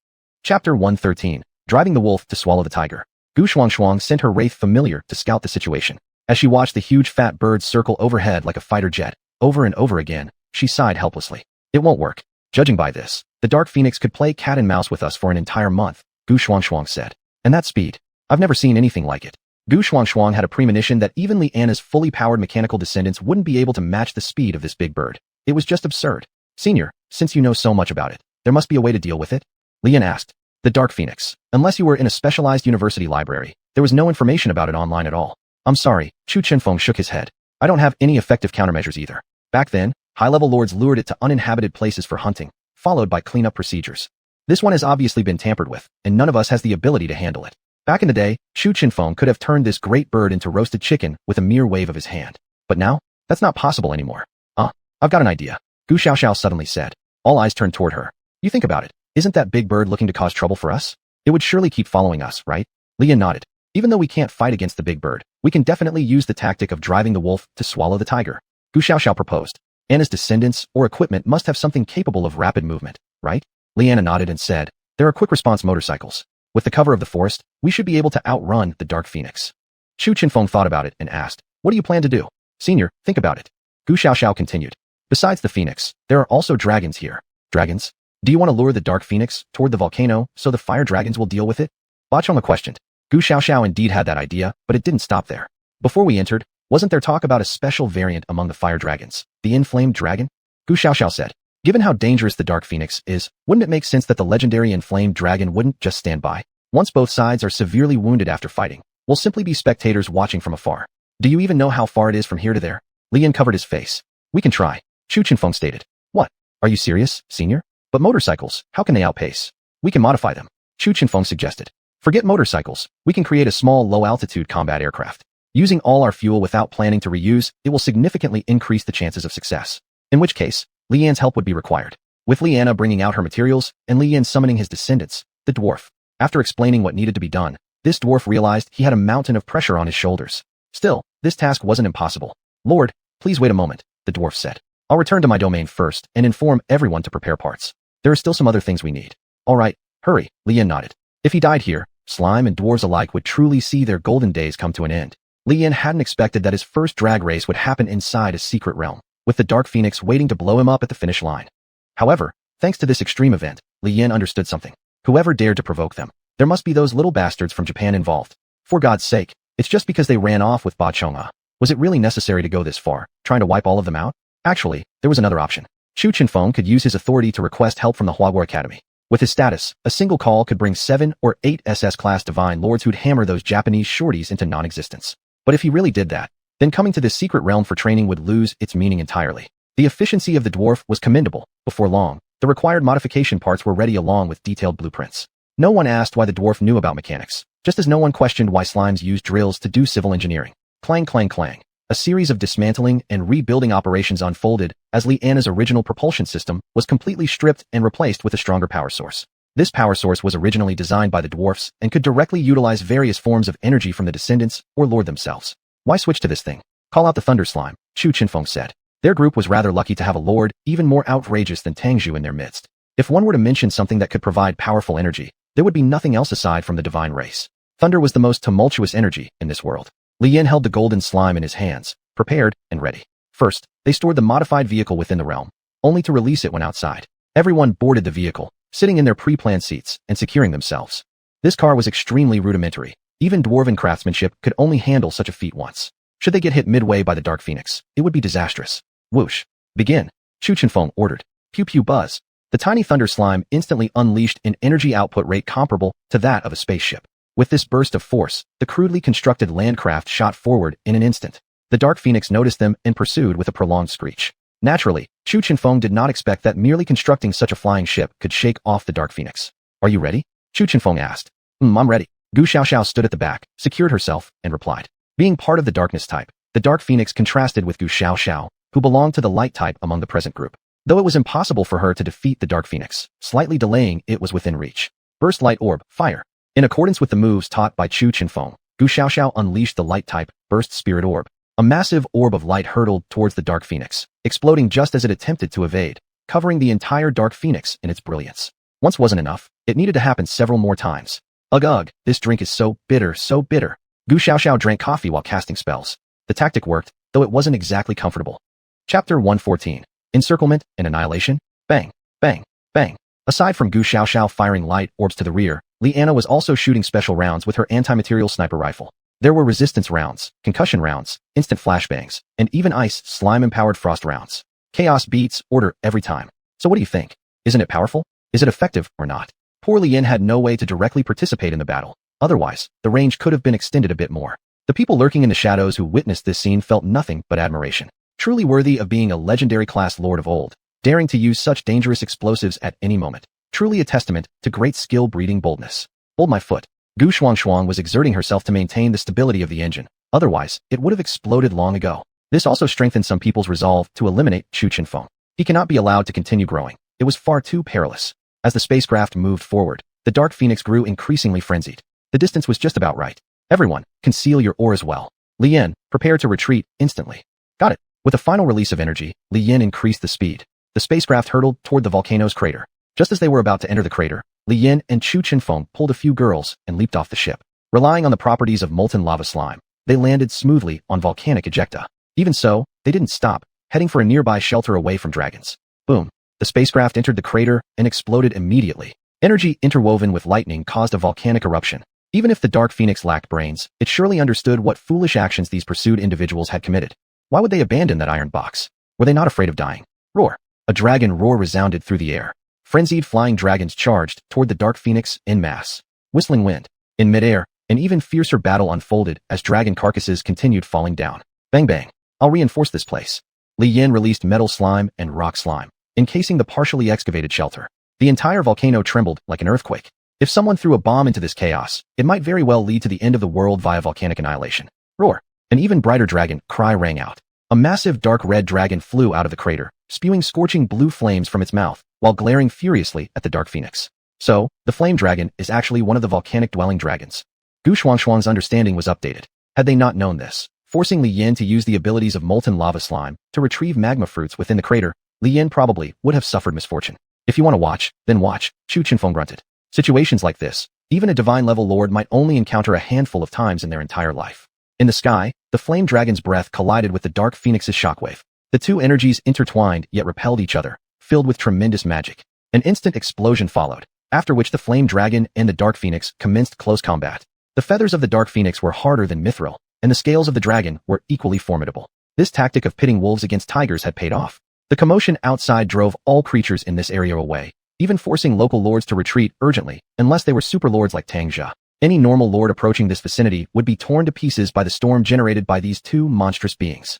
[SPEAKER 1] Chapter 113. Driving the wolf to swallow the tiger. Xuanhuan sent her wraith familiar to scout the situation. As she watched the huge fat bird circle overhead like a fighter jet, over and over again, she sighed helplessly. It won't work. Judging by this, the dark phoenix could play cat and mouse with us for an entire month, Xuanhuan said. And that speed. I've never seen anything like it. Xuanhuan had a premonition that even Liana's fully powered mechanical descendants wouldn't be able to match the speed of this big bird. It was just absurd. Senior, since you know so much about it, there must be a way to deal with it? Lian asked. The dark phoenix. Unless you were in a specialized university library, there was no information about it online at all. I'm sorry, Chu Chinfeng shook his head. I don't have any effective countermeasures either. Back then, high-level lords lured it to uninhabited places for hunting, followed by cleanup procedures. This one has obviously been tampered with, and none of us has the ability to handle it. Back in the day, Chu Chinfeng could have turned this great bird into roasted chicken with a mere wave of his hand. But now, that's not possible anymore. I've got an idea, Gu Xiaoxiao suddenly said. All eyes turned toward her. You think about it. Isn't that big bird looking to cause trouble for us? It would surely keep following us, right? Lian nodded. Even though we can't fight against the big bird, we can definitely use the tactic of driving the wolf to swallow the tiger. Gu Xiaoxiao proposed. Anna's descendants or equipment must have something capable of rapid movement, right? Liana nodded and said, there are quick response motorcycles. With the cover of the forest, we should be able to outrun the dark phoenix. Chu Chinfeng thought about it and asked, what do you plan to do? Senior, think about it. Gu Xiaoxiao continued. Besides the phoenix, there are also dragons here. Dragons? Do you want to lure the dark phoenix toward the volcano so the fire dragons will deal with it? Ba Chonga questioned. Gu Xiaoxiao indeed had that idea, but it didn't stop there. Before we entered, wasn't there talk about a special variant among the fire dragons, the inflamed dragon? Gu Xiaoxiao said. Given how dangerous the dark phoenix is, wouldn't it make sense that the legendary inflamed dragon wouldn't just stand by? Once both sides are severely wounded after fighting, we'll simply be spectators watching from afar. Do you even know how far it is from here to there? Lian covered his face. We can try, Chu Chinfeng stated. What? Are you serious, senior? But motorcycles, how can they outpace? We can modify them, Chu Chinfeng suggested. Forget motorcycles, we can create a small low-altitude combat aircraft. Using all our fuel without planning to reuse, it will significantly increase the chances of success. In which case, Lian's help would be required. With Liana bringing out her materials, and Lian summoning his descendants, the dwarf. After explaining what needed to be done, this dwarf realized he had a mountain of pressure on his shoulders. Still, this task wasn't impossible. Lord, please wait a moment, the dwarf said. I'll return to my domain first and inform everyone to prepare parts. There are still some other things we need. All right, hurry, Lian nodded. If he died here, slime and dwarves alike would truly see their golden days come to an end. Lian hadn't expected that his first drag race would happen inside a secret realm, with the dark phoenix waiting to blow him up at the finish line. However, thanks to this extreme event, Lian understood something. Whoever dared to provoke them, there must be those little bastards from Japan involved. For God's sake, it's just because they ran off with Ba Chonga. Was it really necessary to go this far, trying to wipe all of them out? Actually, there was another option. Chu Chinfeng could use his authority to request help from the Huagua Academy. With his status, a single call could bring 7 or 8 SS-class divine lords who'd hammer those Japanese shorties into non-existence. But if he really did that, then coming to this secret realm for training would lose its meaning entirely. The efficiency of the dwarf was commendable. Before long, the required modification parts were ready along with detailed blueprints. No one asked why the dwarf knew about mechanics, just as no one questioned why slimes used drills to do civil engineering. Clang clang clang. A series of dismantling and rebuilding operations unfolded as Liana's original propulsion system was completely stripped and replaced with a stronger power source. This power source was originally designed by the dwarfs and could directly utilize various forms of energy from the descendants or lord themselves. Why switch to this thing? Call out the Thunder Slime, Chu Chinfeng said. Their group was rather lucky to have a lord even more outrageous than Tangzhu in their midst. If one were to mention something that could provide powerful energy, there would be nothing else aside from the divine race. Thunder was the most tumultuous energy in this world. Li Yin held the golden slime in his hands, prepared and ready. First, they stored the modified vehicle within the realm, only to release it when outside. Everyone boarded the vehicle, sitting in their pre-planned seats and securing themselves. This car was extremely rudimentary. Even dwarven craftsmanship could only handle such a feat once. Should they get hit midway by the Dark Phoenix, it would be disastrous. Whoosh. Begin. Xuanhuan ordered. Pew pew buzz. The tiny thunder slime instantly unleashed an energy output rate comparable to that of a spaceship. With this burst of force, the crudely constructed landcraft shot forward in an instant. The Dark Phoenix noticed them and pursued with a prolonged screech. Naturally, Xuanhuan did not expect that merely constructing such a flying ship could shake off the Dark Phoenix. Are you ready? Xuanhuan asked. I'm ready. Gu Xiaoxiao stood at the back, secured herself, and replied. Being part of the darkness type, the Dark Phoenix contrasted with Gu Xiaoxiao, who belonged to the light type among the present group. Though it was impossible for her to defeat the Dark Phoenix, slightly delaying it was within reach. Burst light orb, fire. In accordance with the moves taught by Xuanhuan, Gu Xiaoxiao unleashed the light type, burst spirit orb. A massive orb of light hurtled towards the Dark Phoenix, exploding just as it attempted to evade, covering the entire Dark Phoenix in its brilliance. Once wasn't enough, it needed to happen several more times. Ugh, this drink is so bitter, so bitter. Gu Xiaoxiao drank coffee while casting spells. The tactic worked, though it wasn't exactly comfortable. Chapter 114. Encirclement and Annihilation. Bang, bang, bang. Aside from Gu Xiaoxiao firing light orbs to the rear, Liana was also shooting special rounds with her anti-material sniper rifle. There were resistance rounds, concussion rounds, instant flashbangs, and even ice slime-empowered frost rounds. Chaos beats order every time. So what do you think? Isn't it powerful? Is it effective or not? Poor Li Yin had no way to directly participate in the battle. Otherwise, the range could have been extended a bit more. The people lurking in the shadows who witnessed this scene felt nothing but admiration. Truly worthy of being a legendary class lord of old, daring to use such dangerous explosives at any moment. Truly a testament to great skill breeding boldness. Hold my foot. Gu Xuanhuan was exerting herself to maintain the stability of the engine. Otherwise, it would have exploded long ago. This also strengthened some people's resolve to eliminate Xuanhuan. He cannot be allowed to continue growing. It was far too perilous. As the spacecraft moved forward, the Dark Phoenix grew increasingly frenzied. The distance was just about right. Everyone, conceal your auras well. Li Yin, prepare to retreat instantly. Got it. With a final release of energy, Li Yin increased the speed. The spacecraft hurtled toward the volcano's crater. Just as they were about to enter the crater, Li Yin and Xuanhuan pulled a few girls and leaped off the ship. Relying on the properties of molten lava slime, they landed smoothly on volcanic ejecta. Even so, they didn't stop, heading for a nearby shelter away from dragons. Boom. The spacecraft entered the crater and exploded immediately. Energy interwoven with lightning caused a volcanic eruption. Even if the Dark Phoenix lacked brains, it surely understood what foolish actions these pursued individuals had committed. Why would they abandon that iron box? Were they not afraid of dying? Roar. A dragon roar resounded through the air. Frenzied flying dragons charged toward the Dark Phoenix en masse. Whistling wind. In midair, an even fiercer battle unfolded as dragon carcasses continued falling down. Bang bang. I'll reinforce this place. Li Yin released metal slime and rock slime, encasing the partially excavated shelter. The entire volcano trembled like an earthquake. If someone threw a bomb into this chaos, it might very well lead to the end of the world via volcanic annihilation. Roar. An even brighter dragon cry rang out. A massive dark red dragon flew out of the crater, spewing scorching blue flames from its mouth, while glaring furiously at the Dark Phoenix. So, the flame dragon is actually one of the volcanic-dwelling dragons. Gu Xuanhuan's understanding was updated. Had they not known this, forcing Li Yin to use the abilities of molten lava slime to retrieve magma fruits within the crater, Li Yin probably would have suffered misfortune. If you want to watch, then watch, Xuanhuan grunted. Situations like this, even a divine-level lord might only encounter a handful of times in their entire life. In the sky, the flame dragon's breath collided with the Dark Phoenix's shockwave. The two energies intertwined yet repelled each other, filled with tremendous magic. An instant explosion followed, after which the flame dragon and the Dark Phoenix commenced close combat. The feathers of the Dark Phoenix were harder than mithril, and the scales of the dragon were equally formidable. This tactic of pitting wolves against tigers had paid off. The commotion outside drove all creatures in this area away, even forcing local lords to retreat urgently, unless they were super lords like Tang Jia. Any normal lord approaching this vicinity would be torn to pieces by the storm generated by these two monstrous beings.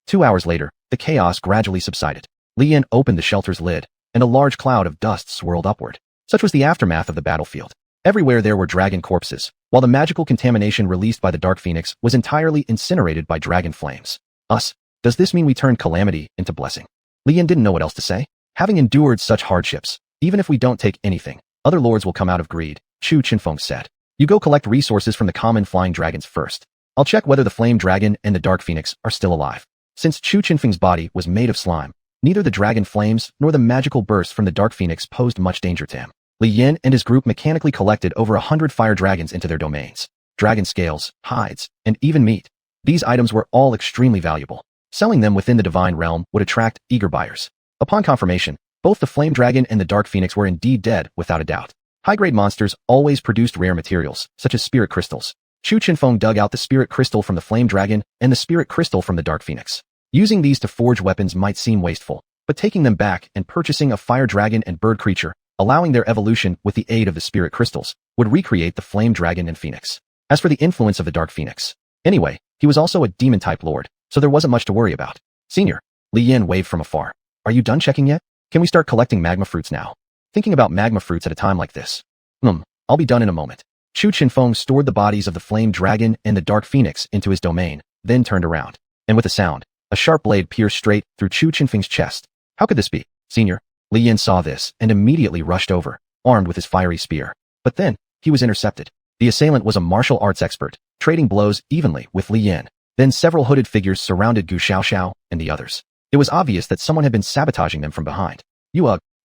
[SPEAKER 1] 2 hours later, the chaos gradually subsided. Li Yin opened the shelter's lid, and a large cloud of dust swirled upward. Such was the aftermath of the battlefield. Everywhere there were dragon corpses, while the magical contamination released by the Dark Phoenix was entirely incinerated by dragon flames. Does this mean we turned calamity into blessing? Li Yin didn't know what else to say. Having endured such hardships, even if we don't take anything, other lords will come out of greed, Xuanhuan said. You go collect resources from the common flying dragons first. I'll check whether the flame dragon and the Dark Phoenix are still alive. Since Xuanhuan's body was made of slime, neither the dragon flames nor the magical bursts from the Dark Phoenix posed much danger to him. Li Yin and his group mechanically collected over 100 fire dragons into their domains. dragon scales, hides, and even meat. These items were all extremely valuable. Selling them within the divine realm would attract eager buyers. Upon confirmation, both the flame dragon and the dark phoenix were indeed dead without a doubt. High-grade monsters always produced rare materials, such as spirit crystals. Chu Chinfeng dug out the spirit crystal from the flame dragon and the spirit crystal from the dark phoenix. Using these to forge weapons might seem wasteful, but taking them back and purchasing a fire dragon and bird creature, allowing their evolution with the aid of the spirit crystals, would recreate the flame dragon and phoenix. As for the influence of the dark phoenix, anyway, he was also a demon-type lord, so there wasn't much to worry about. Senior, Li Yan waved from afar. Are you done checking yet? Can we start collecting magma fruits now? Thinking about magma fruits at a time like this. I'll be done in a moment. Chu Chinfeng stored the bodies of the flame dragon and the dark phoenix into his domain, then turned around. And with a sound, a sharp blade pierced straight through Chu Chinfeng's chest. How could this be? Senior, Li Yan saw this and immediately rushed over, armed with his fiery spear. But then, he was intercepted. The assailant was a martial arts expert, trading blows evenly with Li Yan. Then several hooded figures surrounded Gu Xiaoxiao and the others. It was obvious that someone had been sabotaging them from behind.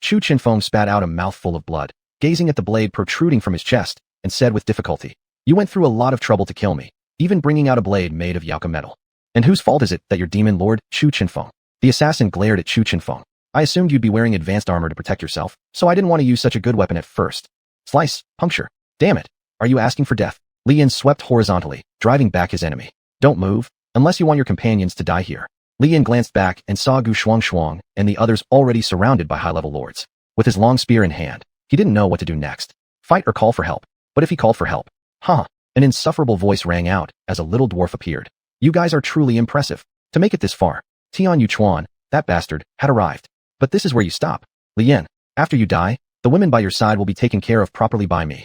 [SPEAKER 1] Chu Chinfeng spat out a mouthful of blood, gazing at the blade protruding from his chest, and said with difficulty, "You went through a lot of trouble to kill me, even bringing out a blade made of Yauka metal. And whose fault is it that you're demon lord, Chu Chinfeng?" The assassin glared at Chu Chinfeng. "I assumed you'd be wearing advanced armor to protect yourself, so I didn't want to use such a good weapon at first. Slice, puncture. Damn it. Are you asking for death?" Li Yan swept horizontally, driving back his enemy. "Don't move, unless you want your companions to die here." Li Yan glanced back and saw xuanhuan and the others already surrounded by high-level lords. With his long spear in hand, he didn't know what to do next. Fight or call for help. But if he called for help, an insufferable voice rang out as a little dwarf appeared. "You guys are truly impressive. To make it this far, Tian Yuchuan, that bastard, had arrived. But this is where you stop. Li Yan, after you die, the women by your side will be taken care of properly by me."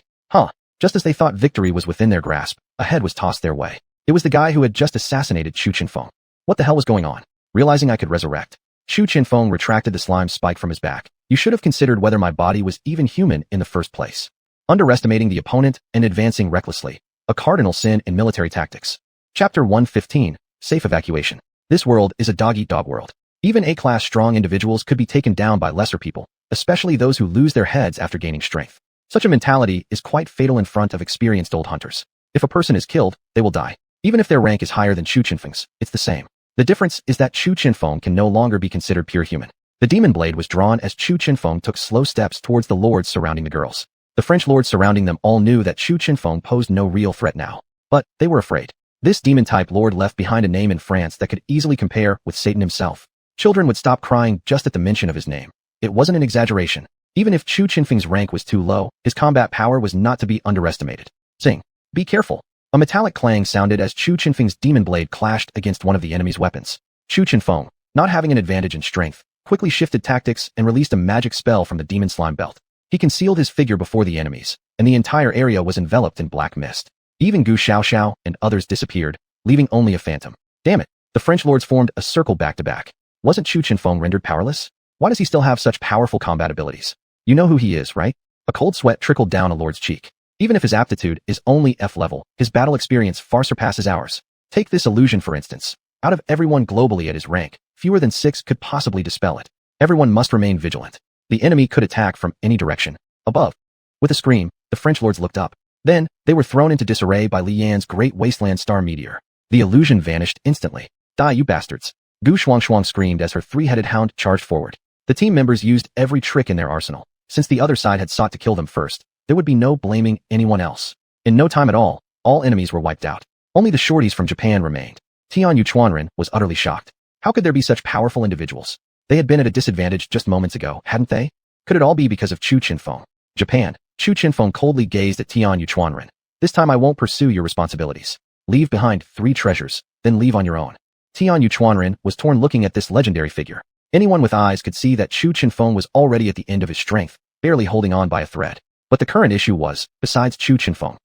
[SPEAKER 1] Just as they thought victory was within their grasp, a head was tossed their way. It was the guy who had just assassinated Chu Chinfeng. What the hell was going on? Realizing I could resurrect, Chu Chinfeng retracted the slime spike from his back. "You should have considered whether my body was even human in the first place. Underestimating the opponent and advancing recklessly, a cardinal sin in military tactics." Chapter 115, Safe Evacuation. This world is a dog-eat-dog world. Even A-class strong individuals could be taken down by lesser people, especially those who lose their heads after gaining strength. Such a mentality is quite fatal in front of experienced old hunters. If a person is killed, they will die. Even if their rank is higher than Chu Chinfeng's, it's the same. The difference is that Chu Chinfeng can no longer be considered pure human. The demon blade was drawn as Chu Chinfeng took slow steps towards the lords surrounding the girls. The French lords surrounding them all knew that Chu Chinfeng posed no real threat now. But they were afraid. This demon-type lord left behind a name in France that could easily compare with Satan himself. Children would stop crying just at the mention of his name. It wasn't an exaggeration. Even if Chu Chinfeng's rank was too low, his combat power was not to be underestimated. Sing. Be careful. A metallic clang sounded as Chu Chinfeng's demon blade clashed against one of the enemy's weapons. Chu Chinfeng, not having an advantage in strength, quickly shifted tactics and released a magic spell from the demon slime belt. He concealed his figure before the enemies, and the entire area was enveloped in black mist. Even Gu Xiaoxiao and others disappeared, leaving only a phantom. Damn it, the French lords formed a circle back-to-back. Wasn't Chu Chinfeng rendered powerless? Why does he still have such powerful combat abilities? You know who he is, right? A cold sweat trickled down a lord's cheek. Even if his aptitude is only F level, his battle experience far surpasses ours. Take this illusion for instance. Out of everyone globally at his rank, fewer than 6 could possibly dispel it. Everyone must remain vigilant. The enemy could attack from any direction. Above. With a scream, the French lords looked up. Then, they were thrown into disarray by Li Yan's great wasteland star meteor. The illusion vanished instantly. "Die, you bastards!" Gu Xuanhuan screamed as her 3-headed hound charged forward. The team members used every trick in their arsenal. Since the other side had sought to kill them first, there would be no blaming anyone else. In no time at all enemies were wiped out. Only the shorties from Japan remained. Tian Yuchuan was utterly shocked. How could there be such powerful individuals? They had been at a disadvantage just moments ago, hadn't they? Could it all be because of Chu Chinfeng? Japan. Chu Chinfeng coldly gazed at Tian Yuchuan. "This time I won't pursue your responsibilities. Leave behind 3 treasures, then leave on your own." Tian Yuchuan was torn looking at this legendary figure. Anyone with eyes could see that Chu Chinfeng was already at the end of his strength, barely holding on by a thread. But the current issue was, besides Chu Chinfeng,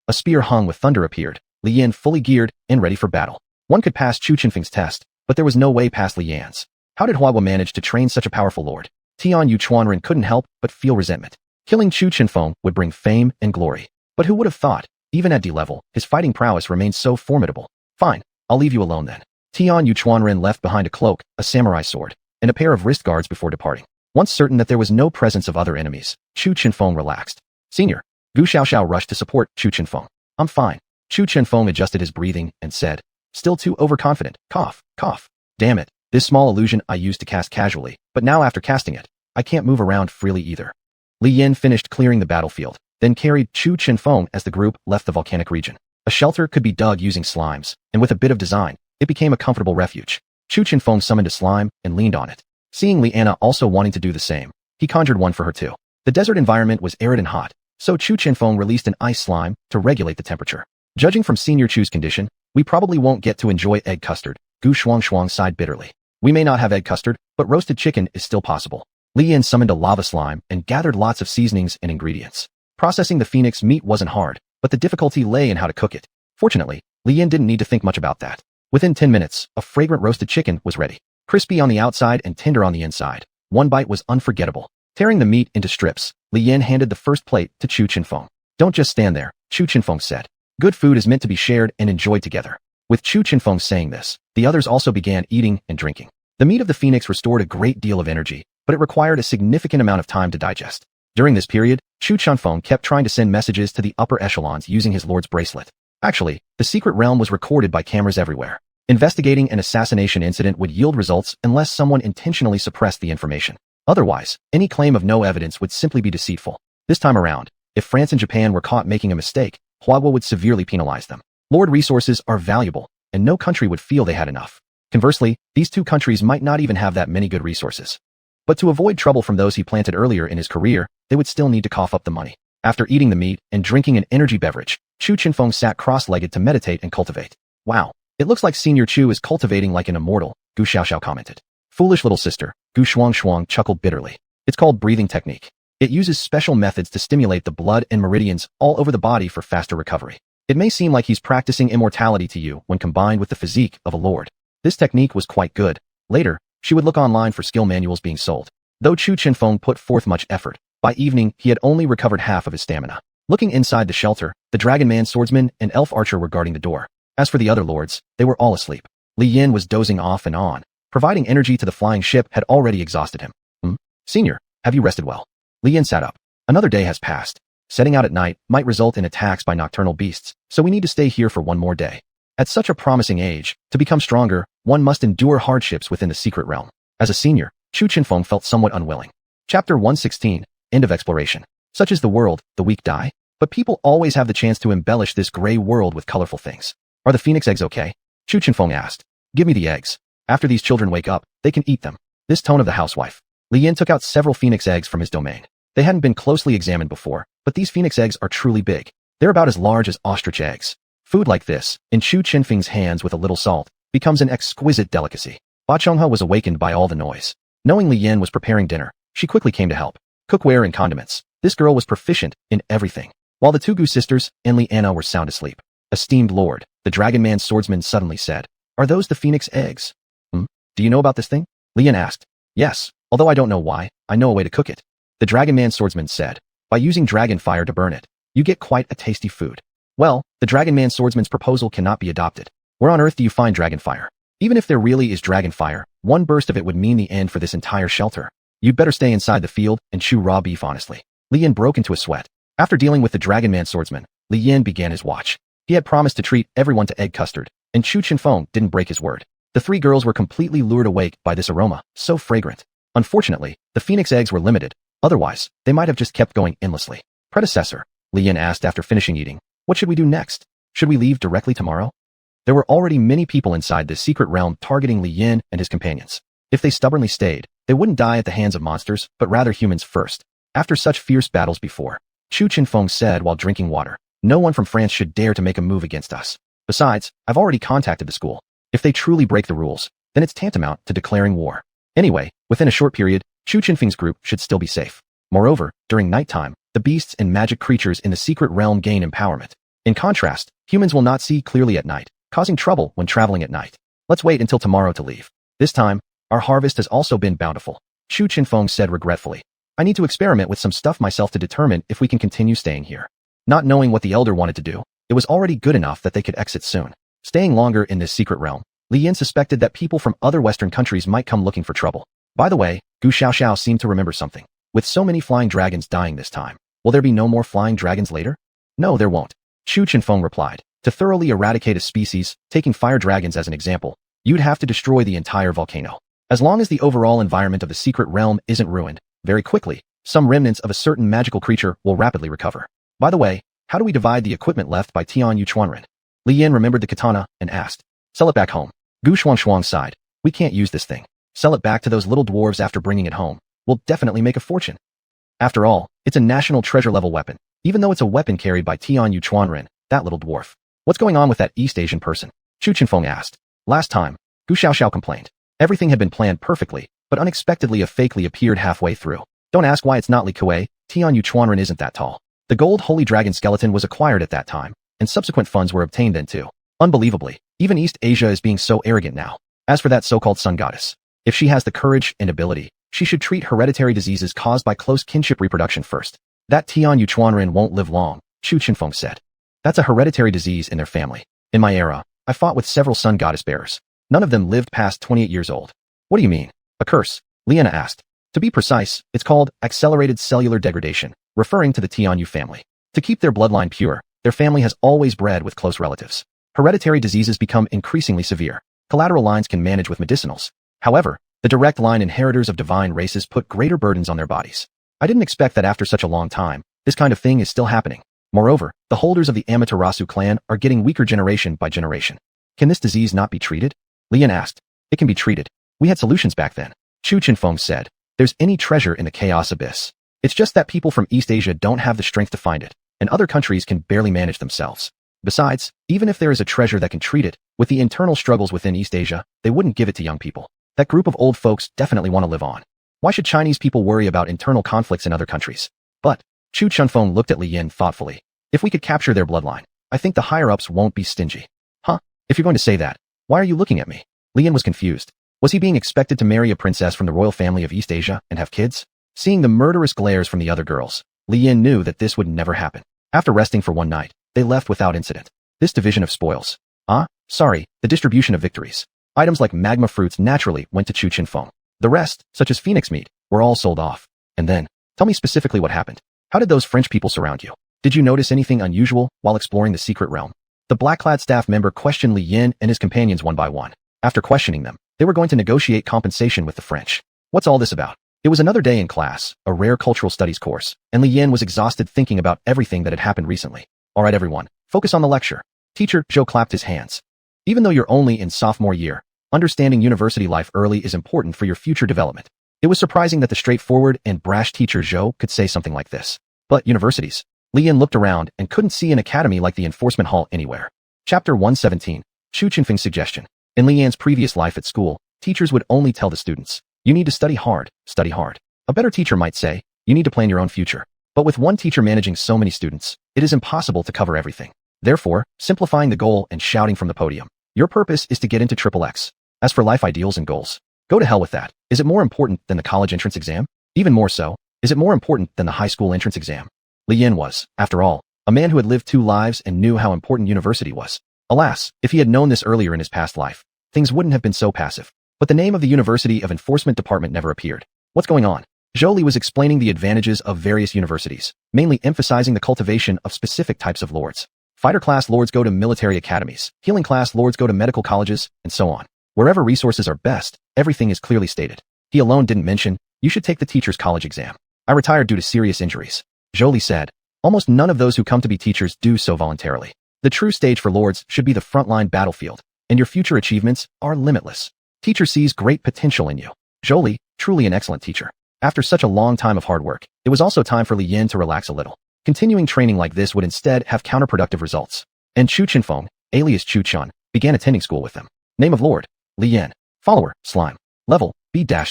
[SPEAKER 1] a spear hung with thunder appeared, Li Yan fully geared and ready for battle. One could pass Chu Chinfeng's test, but there was no way past Li Yan's. How did Huahua manage to train such a powerful lord? Tian Yuchuan couldn't help but feel resentment. Killing Chu Chinfeng would bring fame and glory. But who would have thought, even at D level, his fighting prowess remained so formidable? Fine, I'll leave you alone then. Tian Yuchuan left behind a cloak, a samurai sword, and a pair of wrist guards before departing. Once certain that there was no presence of other enemies, Chu Chinfeng relaxed. "Senior." Gu Xiaoxiao rushed to support Chu Chinfeng. "I'm fine. Chu Chenfeng adjusted his breathing and said, still too overconfident, cough, cough. Damn it, this small illusion I used to cast casually, but now after casting it, I can't move around freely either. Li Yin finished clearing the battlefield, then carried Chu Chenfeng as the group left the volcanic region. A shelter could be dug using slimes, and with a bit of design, it became a comfortable refuge. Chu Chenfeng summoned a slime and leaned on it. Seeing Liana also wanting to do the same, he conjured one for her too. The desert environment was arid and hot, so Chu Chenfeng released an ice slime to regulate the temperature. Judging from Senior Chu's condition, we probably won't get to enjoy egg custard, xuanhuan sighed bitterly. We may not have egg custard, but roasted chicken is still possible. Li Yin summoned a lava slime and gathered lots of seasonings and ingredients. Processing the phoenix meat wasn't hard, but the difficulty lay in how to cook it. Fortunately, Li Yin didn't need to think much about that. Within 10 minutes, a fragrant roasted chicken was ready. Crispy on the outside and tender on the inside. One bite was unforgettable. Tearing the meat into strips, Li Yin handed the first plate to Chu Chenfeng. Don't just stand there, Chu Chenfeng said. Good food is meant to be shared and enjoyed together. With Chu Chenfeng saying this, the others also began eating and drinking. The meat of the phoenix restored a great deal of energy, but it required a significant amount of time to digest. During this period, Chu Chenfeng kept trying to send messages to the upper echelons using his lord's bracelet. Actually, the secret realm was recorded by cameras everywhere. Investigating an assassination incident would yield results unless someone intentionally suppressed the information. Otherwise, any claim of no evidence would simply be deceitful. This time around, if France and Japan were caught making a mistake, Huaguo would severely penalize them. Lord resources are valuable, and no country would feel they had enough. Conversely, these two countries might not even have that many good resources. But to avoid trouble from those he planted earlier in his career, they would still need to cough up the money. After eating the meat and drinking an energy beverage, Chu Chenfeng sat cross-legged to meditate and cultivate. Wow, it looks like Senior Chu is cultivating like an immortal, Gu Xiaoxiao commented. Foolish little sister, Gu Xuanhuan chuckled bitterly. It's called breathing technique. It uses special methods to stimulate the blood and meridians all over the body for faster recovery. It may seem like he's practicing immortality to you when combined with the physique of a lord. This technique was quite good. Later, she would look online for skill manuals being sold. Though Chu Chenfeng put forth much effort, by evening he had only recovered half of his stamina. Looking inside the shelter, the Dragon Man swordsman and elf archer were guarding the door. As for the other lords, they were all asleep. Li Yin was dozing off and on. Providing energy to the flying ship had already exhausted him. Senior, have you rested well? Li Yin sat up. Another day has passed. Setting out at night might result in attacks by nocturnal beasts, so we need to stay here for one more day. At such a promising age, to become stronger, one must endure hardships within the secret realm. As a senior, Chu Chenfeng felt somewhat unwilling. Chapter 116, End of Exploration. Such is the world, the weak die. But people always have the chance to embellish this gray world with colorful things. Are the phoenix eggs okay? Chu Chenfeng asked. Give me the eggs. After these children wake up, they can eat them. This tone of the housewife. Li Yin took out several phoenix eggs from his domain. They hadn't been closely examined before, but these phoenix eggs are truly big. They're about as large as ostrich eggs. Food like this, in Chu Chenfeng's hands with a little salt, becomes an exquisite delicacy. Ba Chonghe was awakened by all the noise. Knowing Li Yin was preparing dinner, she quickly came to help. Cookware and condiments. This girl was proficient in everything. While the two Gu sisters and Liana were sound asleep. Esteemed lord, the Dragon Man swordsman suddenly said, are those the phoenix eggs? Do you know about this thing? Li Yin asked. Yes, although I don't know why, I know a way to cook it. The Dragon Man swordsman said, by using dragon fire to burn it, you get quite a tasty food. Well, the Dragon Man swordsman's proposal cannot be adopted. Where on earth do you find dragon fire? Even if there really is dragon fire, one burst of it would mean the end for this entire shelter. You'd better stay inside the field and chew raw beef honestly. Li Yin broke into a sweat. After dealing with the Dragon Man swordsman, Li Yin began his watch. He had promised to treat everyone to egg custard, and Chu Chenfeng didn't break his word. The three girls were completely lured awake by this aroma, so fragrant. Unfortunately, the phoenix eggs were limited. Otherwise, they might have just kept going endlessly. Predecessor, Li Yin asked after finishing eating, what should we do next? Should we leave directly tomorrow? There were already many people inside this secret realm targeting Li Yin and his companions. If they stubbornly stayed, they wouldn't die at the hands of monsters, but rather humans first. After such fierce battles before, Chu Chenfeng said while drinking water, no one from France should dare to make a move against us. Besides, I've already contacted the school. If they truly break the rules, then it's tantamount to declaring war. Anyway, within a short period, Chu Chenfeng's group should still be safe. Moreover, during nighttime, the beasts and magic creatures in the secret realm gain empowerment. In contrast, humans will not see clearly at night, causing trouble when traveling at night. Let's wait until tomorrow to leave. This time, our harvest has also been bountiful. Chu Chenfeng said regretfully. I need to experiment with some stuff myself to determine if we can continue staying here. Not knowing what the elder wanted to do, it was already good enough that they could exit soon. Staying longer in this secret realm, Li Yin suspected that people from other Western countries might come looking for trouble. By the way, Gu Xiaoxiao seemed to remember something. With so many flying dragons dying this time, will there be no more flying dragons later? No, there won't. Chu Chenfeng replied. To thoroughly eradicate a species, taking fire dragons as an example, you'd have to destroy the entire volcano. As long as the overall environment of the secret realm isn't ruined, very quickly, some remnants of a certain magical creature will rapidly recover. By the way, how do we divide the equipment left by xuanhuan? Li Yin remembered the katana and asked. Sell it back home. Xuanhuan sighed. We can't use this thing. Sell it back to those little dwarves after bringing it home. We'll definitely make a fortune. After all, it's a national treasure level weapon, even though it's a weapon carried by xuanhuan, that little dwarf. What's going on with that East Asian person? Chu Chenfeng asked. Last time, Gu Xiaoxiao complained. Everything had been planned perfectly, but unexpectedly a fakely appeared halfway through. Don't ask why it's not Li Kuei, xuanhuan isn't that tall. The gold holy dragon skeleton was acquired at that time, and subsequent funds were obtained then too. Unbelievably, even East Asia is being so arrogant now. As for that so-called sun goddess, if she has the courage and ability, she should treat hereditary diseases caused by close kinship reproduction first. That xuanhuan won't live long, Chu Chenfeng said. That's a hereditary disease in their family. In my era, I fought with several sun goddess bearers. None of them lived past 28 years old. What do you mean? A curse? Liana asked. To be precise, it's called accelerated cellular degradation, referring to the Tianyu family. To keep their bloodline pure, their family has always bred with close relatives. Hereditary diseases become increasingly severe. Collateral lines can manage with medicinals. However, the direct line inheritors of divine races put greater burdens on their bodies. I didn't expect that after such a long time, this kind of thing is still happening. Moreover, the holders of the Amaterasu clan are getting weaker generation by generation. Can this disease not be treated? Lian asked. It can be treated. We had solutions back then. Chu Chenfeng said. There's any treasure in the chaos abyss. It's just that people from East Asia don't have the strength to find it, and other countries can barely manage themselves. Besides, even if there is a treasure that can treat it, with the internal struggles within East Asia, they wouldn't give it to young people. That group of old folks definitely want to live on. Why should Chinese people worry about internal conflicts in other countries? But, Chu Chenfeng looked at Li Yin thoughtfully. If we could capture their bloodline, I think the higher-ups won't be stingy. Huh? If you're going to say that, why are you looking at me? Li Yin was confused. Was he being expected to marry a princess from the royal family of East Asia and have kids? Seeing the murderous glares from the other girls, Li Yin knew that this would never happen. After resting for one night, they left without incident. This division of spoils. The distribution of victories. Items like magma fruits naturally went to Chu Chenfeng. The rest, such as phoenix meat, were all sold off. And then, tell me specifically what happened. How did those French people surround you? Did you notice anything unusual while exploring the secret realm? The black-clad staff member questioned Li Yin and his companions one by one. After questioning them, they were going to negotiate compensation with the French. What's all this about? It was another day in class, a rare cultural studies course, and Li Yin was exhausted thinking about everything that had happened recently. All right, everyone, focus on the lecture. Teacher Zhou clapped his hands. Even though you're only in sophomore year, understanding university life early is important for your future development. It was surprising that the straightforward and brash teacher Zhou could say something like this. But universities. Li Yin looked around and couldn't see an academy like the enforcement hall anywhere. Chapter 117. Chu Chenfeng's suggestion. In Li Yan's previous life at school, teachers would only tell the students, you need to study hard, study hard. A better teacher might say, you need to plan your own future. But with one teacher managing so many students, it is impossible to cover everything. Therefore, simplifying the goal and shouting from the podium. Your purpose is to get into XXX. As for life ideals and goals, go to hell with that. Is it more important than the college entrance exam? Even more so, is it more important than the high school entrance exam? Li Yin was, after all, a man who had lived 2 lives and knew how important university was. Alas, if he had known this earlier in his past life, things wouldn't have been so passive. But the name of the University of Enforcement Department never appeared. What's going on? Zhou Li was explaining the advantages of various universities, mainly emphasizing the cultivation of specific types of lords. Fighter class lords go to military academies, healing class lords go to medical colleges, and so on. Wherever resources are best, everything is clearly stated. He alone didn't mention, you should take the teacher's college exam. I retired due to serious injuries. Zhou Li said, almost none of those who come to be teachers do so voluntarily. The true stage for lords should be the frontline battlefield, and your future achievements are limitless. Teacher sees great potential in you. Zhou Li, truly an excellent teacher. After such a long time of hard work, it was also time for Li Yin to relax a little. Continuing training like this would instead have counterproductive results. And Chu Chenfeng, alias Chu Chun, began attending school with them. Name of Lord, Li Yin. Follower, Slime. Level, B-I.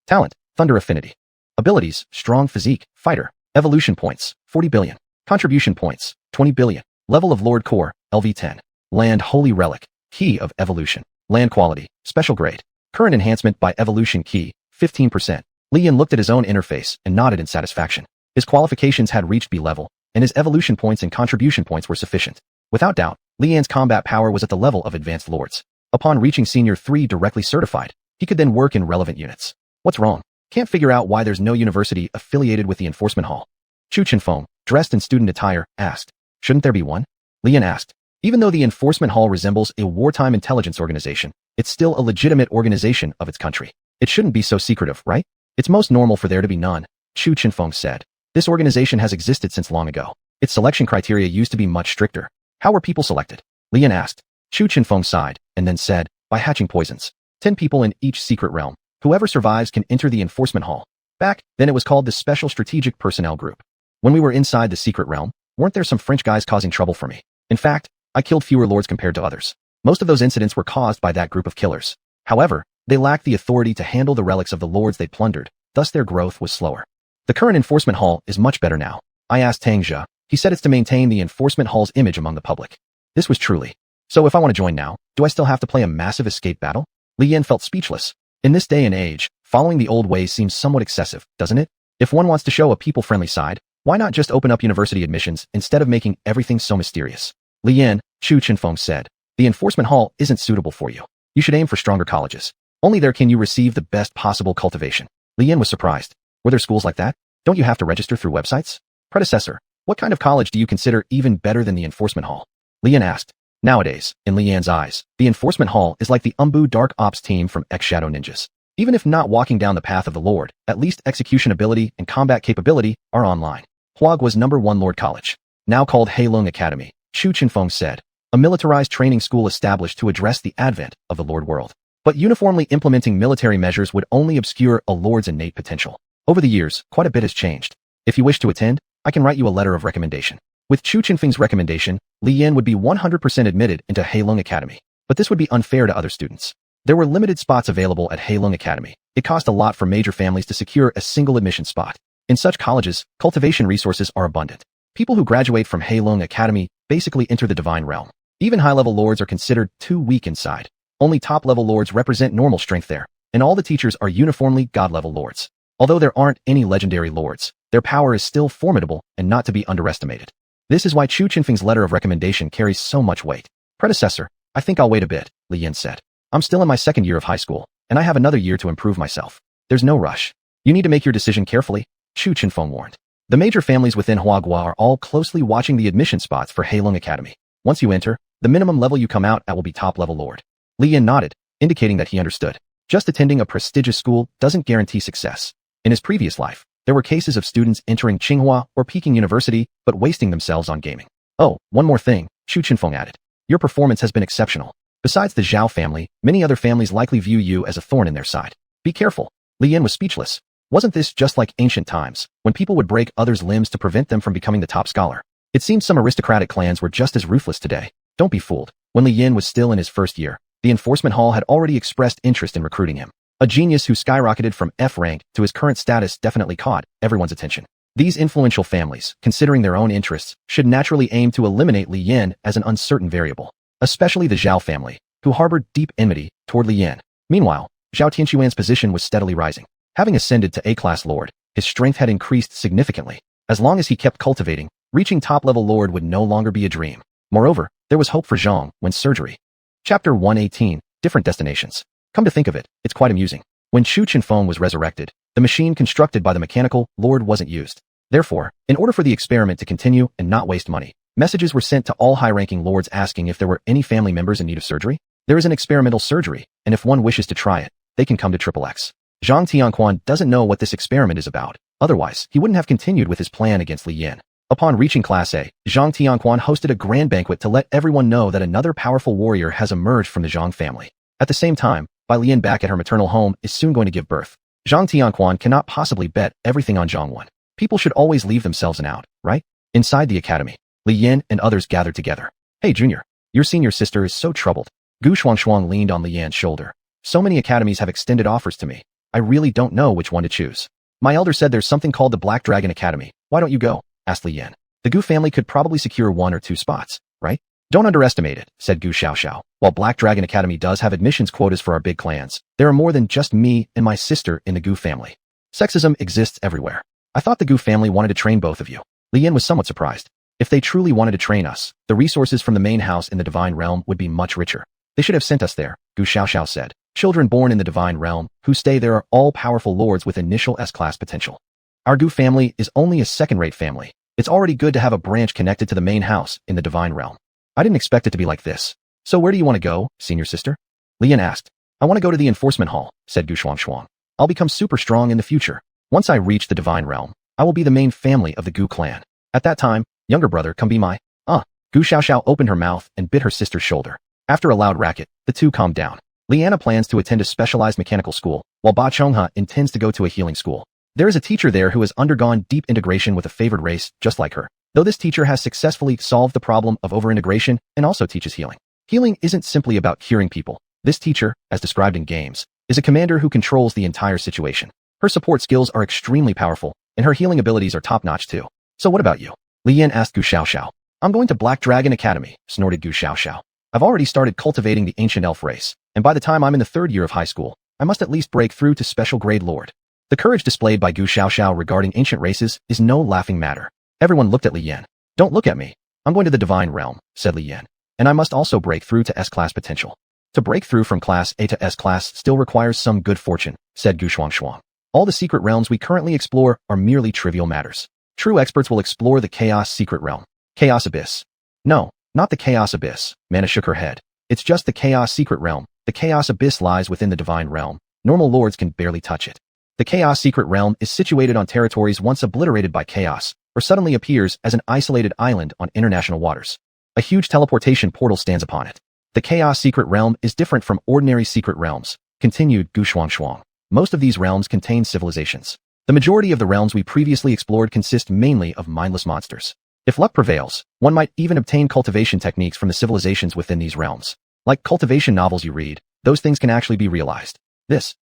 [SPEAKER 1] Talent, Thunder Affinity. Abilities, Strong Physique, Fighter. Evolution points, 40 billion. Contribution points, 20 billion. Level of Lord Core, LV10. Land Holy Relic, Key of Evolution. Land Quality, Special Grade. Current enhancement by Evolution Key, 15%. Li Yin looked at his own interface and nodded in satisfaction. His qualifications had reached B level, and his evolution points and contribution points were sufficient. Without doubt, Li Yan's combat power was at the level of Advanced Lords. Upon reaching Senior 3 directly certified, he could then work in relevant units. What's wrong? Can't figure out why there's no university affiliated with the enforcement hall. Chu Chenfeng, dressed in student attire, asked. Shouldn't there be one? Li Yin asked. Even though the Enforcement Hall resembles a wartime intelligence organization, it's still a legitimate organization of its country. It shouldn't be so secretive, right? It's most normal for there to be none, Chu Chenfeng said. This organization has existed since long ago. Its selection criteria used to be much stricter. How were people selected? Lian asked. Chu Chenfeng sighed, and then said, by hatching poisons. 10 people in each secret realm. Whoever survives can enter the Enforcement Hall. Back then it was called the Special Strategic Personnel Group. When we were inside the secret realm, weren't there some French guys causing trouble for me? In fact, I killed fewer lords compared to others. Most of those incidents were caused by that group of killers. However, they lacked the authority to handle the relics of the lords they plundered, thus their growth was slower. The current Enforcement Hall is much better now. I asked Tang Jia. He said it's to maintain the Enforcement Hall's image among the public. This was truly. So if I want to join now, do I still have to play a massive escape battle? Li Yan felt speechless. In this day and age, following the old ways seems somewhat excessive, doesn't it? If one wants to show a people-friendly side, why not just open up university admissions instead of making everything so mysterious? Li Yan, Chu Chenfeng said, the Enforcement Hall isn't suitable for you. You should aim for stronger colleges. Only there can you receive the best possible cultivation. Li Yan was surprised. Were there schools like that? Don't you have to register through websites? Predecessor, what kind of college do you consider even better than the Enforcement Hall? Li Yan asked. Nowadays, in Li Yan's eyes, the Enforcement Hall is like the Umbu Dark Ops team from X-Shadow Ninjas. Even if not walking down the path of the Lord, at least execution ability and combat capability are online. Huagua's #1 Lord College, now called Heilong Academy, Chu Chenfeng said, a militarized training school established to address the advent of the Lord world. But uniformly implementing military measures would only obscure a Lord's innate potential. Over the years, quite a bit has changed. If you wish to attend, I can write you a letter of recommendation. With Chu Chenfeng's recommendation, Li Yan would be 100% admitted into Heilong Academy. But this would be unfair to other students. There were limited spots available at Heilong Academy. It cost a lot for major families to secure a single admission spot. In such colleges, cultivation resources are abundant. People who graduate from Heilong Academy basically enter the divine realm. Even high-level lords are considered too weak inside. Only top-level lords represent normal strength there, and all the teachers are uniformly god-level lords. Although there aren't any legendary lords, their power is still formidable and not to be underestimated. This is why Chu Chenfeng's letter of recommendation carries so much weight. Predecessor, I think I'll wait a bit, Li Yan said. I'm still in my second year of high school, and I have another year to improve myself. There's no rush. You need to make your decision carefully, Chu Chenfeng warned. The major families within Huagua are all closely watching the admission spots for Heilong Academy. Once you enter, the minimum level you come out at will be top-level lord. Li Yan nodded, indicating that he understood. Just attending a prestigious school doesn't guarantee success. In his previous life, there were cases of students entering Tsinghua or Peking University but wasting themselves on gaming. Oh, one more thing, Chu Chenfeng added. Your performance has been exceptional. Besides the Zhao family, many other families likely view you as a thorn in their side. Be careful. Li Yan was speechless. Wasn't this just like ancient times, when people would break others' limbs to prevent them from becoming the top scholar? It seems some aristocratic clans were just as ruthless today. Don't be fooled. When Li Yan was still in his first year, the Enforcement Hall had already expressed interest in recruiting him. A genius who skyrocketed from F rank to his current status definitely caught everyone's attention. These influential families, considering their own interests, should naturally aim to eliminate Li Yan as an uncertain variable, especially the Zhao family, who harbored deep enmity toward Li Yan. Meanwhile, Zhao Tianxuan's position was steadily rising. Having ascended to A-class lord, his strength had increased significantly. As long as he kept cultivating, reaching top-level lord would no longer be a dream. Moreover, there was hope for Zhang when surgery. Chapter 118, Different Destinations. Come to think of it, it's quite amusing. When Chu Chenfeng was resurrected, the machine constructed by the mechanical lord wasn't used. Therefore, in order for the experiment to continue and not waste money, messages were sent to all high-ranking lords asking if there were any family members in need of surgery. There is an experimental surgery, and if one wishes to try it, they can come to XXX. Zhang Tianquan doesn't know what this experiment is about. Otherwise, he wouldn't have continued with his plan against Li Yan. Upon reaching Class A, Zhang Tianquan hosted a grand banquet to let everyone know that another powerful warrior has emerged from the Zhang family. At the same time, Bai Lian back at her maternal home is soon going to give birth. Zhang Tianquan cannot possibly bet everything on Xuanhuan. People should always leave themselves an out, right? Inside the academy, Li Yan and others gathered together. Hey Junior, your senior sister is so troubled. Xuanhuan leaned on Li Yan's shoulder. So many academies have extended offers to me. I really don't know which one to choose. My elder said there's something called the Black Dragon Academy. Why don't you go? Asked Li Yan. The Gu family could probably secure 1 or 2 spots, right? Don't underestimate it, said Gu Xiaoxiao. While Black Dragon Academy does have admissions quotas for our big clans, there are more than just me and my sister in the Gu family. Sexism exists everywhere. I thought the Gu family wanted to train both of you. Li Yan was somewhat surprised. If they truly wanted to train us, the resources from the main house in the Divine Realm would be much richer. They should have sent us there, Gu Xiaoxiao said. Children born in the Divine Realm, who stay there are all powerful lords with initial S-class potential. Our Gu family is only a second-rate family. It's already good to have a branch connected to the main house in the Divine Realm. I didn't expect it to be like this. So where do you want to go, senior sister? Lian asked. I want to go to the enforcement hall, said xuanhuan. I'll become super strong in the future. Once I reach the divine realm, I will be the main family of the Gu clan. At that time, younger brother, come be my. Gu Xiaoxiao opened her mouth and bit her sister's shoulder. After a loud racket, the two calmed down. Liana plans to attend a specialized mechanical school, while Ba Chongha intends to go to a healing school. There is a teacher there who has undergone deep integration with a favored race just like her. Though this teacher has successfully solved the problem of over-integration and also teaches healing. Healing isn't simply about curing people. This teacher, as described in games, is a commander who controls the entire situation. Her support skills are extremely powerful, and her healing abilities are top-notch too. So what about you? Lian asked Gu Xiaoxiao. I'm going to Black Dragon Academy, snorted Gu Xiaoxiao. I've already started cultivating the ancient elf race, and by the time I'm in the 3rd year of high school, I must at least break through to special grade lord. The courage displayed by Gu Xiaoxiao regarding ancient races is no laughing matter. Everyone looked at Li Yan. Don't look at me. I'm going to the divine realm, said Li Yan. And I must also break through to S-class potential. To break through from class A to S-class still requires some good fortune, said Gu Xuanhuan. All the secret realms we currently explore are merely trivial matters. True experts will explore the Chaos Secret Realm. Chaos Abyss. No, not the Chaos Abyss, Mana shook her head. It's just the Chaos Secret Realm. The Chaos Abyss lies within the Divine Realm. Normal lords can barely touch it. The Chaos Secret Realm is situated on territories once obliterated by chaos, or suddenly appears as an isolated island on international waters. A huge teleportation portal stands upon it. The Chaos Secret Realm is different from ordinary secret realms, continued Gu Xuanhuan. Most of these realms contain civilizations. The majority of the realms we previously explored consist mainly of mindless monsters. If luck prevails, one might even obtain cultivation techniques from the civilizations within these realms. Like cultivation novels you read, those things can actually be realized.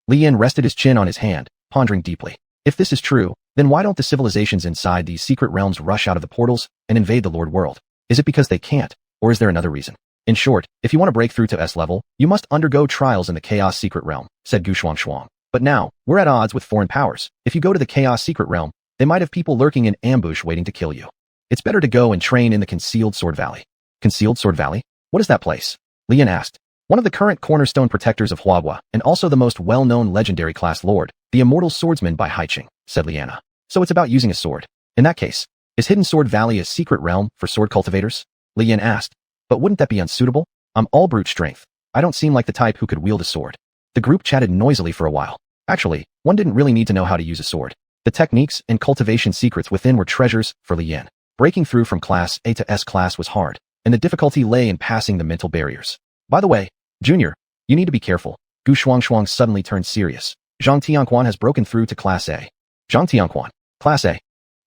[SPEAKER 1] Li Yan rested his chin on his hand, pondering deeply. If this is true, then why don't the civilizations inside these secret realms rush out of the portals and invade the Lord world? Is it because they can't, or is there another reason? In short, if you want to break through to S level, you must undergo trials in the Chaos Secret Realm, said Gu Xuanhuan. But now, we're at odds with foreign powers. If you go to the Chaos Secret Realm, they might have people lurking in ambush waiting to kill you. It's better to go and train in the Concealed Sword Valley. Concealed Sword Valley? What is that place? Li Yan asked. One of the current cornerstone protectors of Huahua, and also the most well-known legendary class lord, the immortal swordsman by Haiqing, said Liana. So it's about using a sword. In that case, is Hidden Sword Valley a secret realm for sword cultivators? Li Yan asked. But wouldn't that be unsuitable? I'm all brute strength. I don't seem like the type who could wield a sword. The group chatted noisily for a while. Actually, one didn't really need to know how to use a sword. The techniques and cultivation secrets within were treasures for Li Yan. Breaking through from class A to S class was hard, and the difficulty lay in passing the mental barriers. By the way, Junior, you need to be careful. Gu Xuanhuan suddenly turned serious. Zhang Tianquan has broken through to class A. Zhang Tianquan, class A.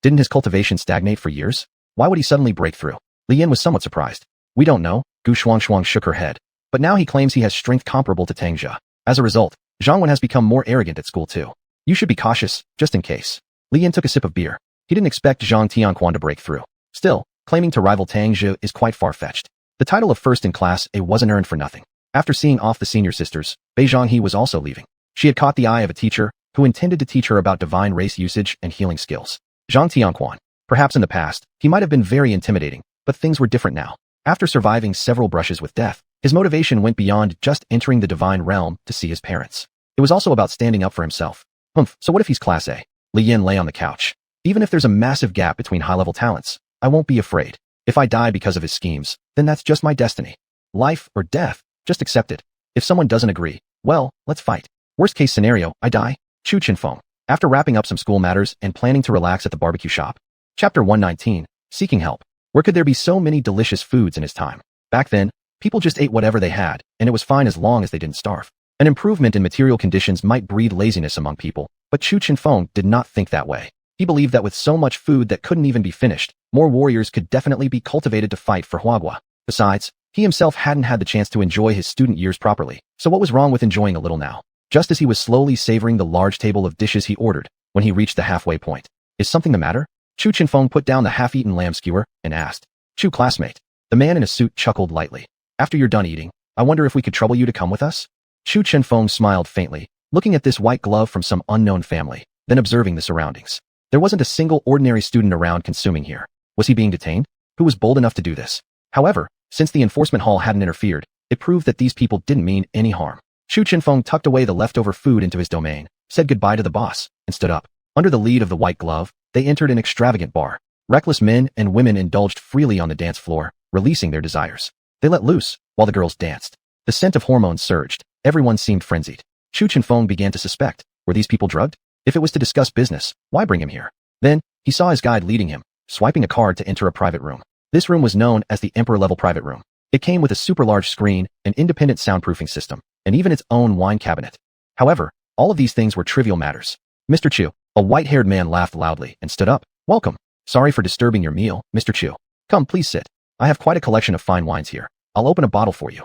[SPEAKER 1] Didn't his cultivation stagnate for years? Why would he suddenly break through? Li Yan was somewhat surprised. We don't know, Gu Xuanhuan shook her head. But now he claims he has strength comparable to Tang Jia. As a result, Zhangwen has become more arrogant at school too. You should be cautious, just in case. Li Yan took a sip of beer. He didn't expect Zhang Tianquan to break through. Still, claiming to rival Tang Jia is quite far-fetched. The title of first in class A wasn't earned for nothing. After seeing off the senior sisters, Bei Zhonghe was also leaving. She had caught the eye of a teacher who intended to teach her about divine race usage and healing skills. Zhang Tianquan. Perhaps in the past, he might have been very intimidating, but things were different now. After surviving several brushes with death, his motivation went beyond just entering the divine realm to see his parents. It was also about standing up for himself. So what if he's class A? Li Yan lay on the couch. Even if there's a massive gap between high-level talents, I won't be afraid. If I die because of his schemes, then that's just my destiny. Life or death, just accept it. If someone doesn't agree, well, let's fight. Worst case scenario, I die. Chu Chinfeng. After wrapping up some school matters and planning to relax at the barbecue shop. Chapter 119, Seeking Help. Where could there be so many delicious foods in his time? Back then, people just ate whatever they had, and it was fine as long as they didn't starve. An improvement in material conditions might breed laziness among people, but Chu Chinfeng did not think that way. He believed that with so much food that couldn't even be finished, more warriors could definitely be cultivated to fight for Huahua. Besides, he himself hadn't had the chance to enjoy his student years properly, so what was wrong with enjoying a little now? Just as he was slowly savoring the large table of dishes he ordered, when he reached the halfway point. Is something the matter? Chu Chinfeng put down the half-eaten lamb skewer and asked. Chu classmate. The man in a suit chuckled lightly. After you're done eating, I wonder if we could trouble you to come with us? Chu Chinfeng smiled faintly, looking at this white glove from some unknown family, then observing the surroundings. There wasn't a single ordinary student around consuming here. Was he being detained? Who was bold enough to do this? However, since the enforcement hall hadn't interfered, it proved that these people didn't mean any harm. Chu Chinfeng tucked away the leftover food into his domain, said goodbye to the boss, and stood up. Under the lead of the white glove, they entered an extravagant bar. Reckless men and women indulged freely on the dance floor, releasing their desires. They let loose, while the girls danced. The scent of hormones surged. Everyone seemed frenzied. Chu Chenfeng began to suspect, were these people drugged? If it was to discuss business, why bring him here? Then, he saw his guide leading him, swiping a card to enter a private room. This room was known as the Emperor-level private room. It came with a super large screen, an independent soundproofing system, and even its own wine cabinet. However, all of these things were trivial matters. Mr. Chu, a white-haired man laughed loudly and stood up. Welcome. Sorry for disturbing your meal, Mr. Chu. Come, please sit. I have quite a collection of fine wines here. I'll open a bottle for you.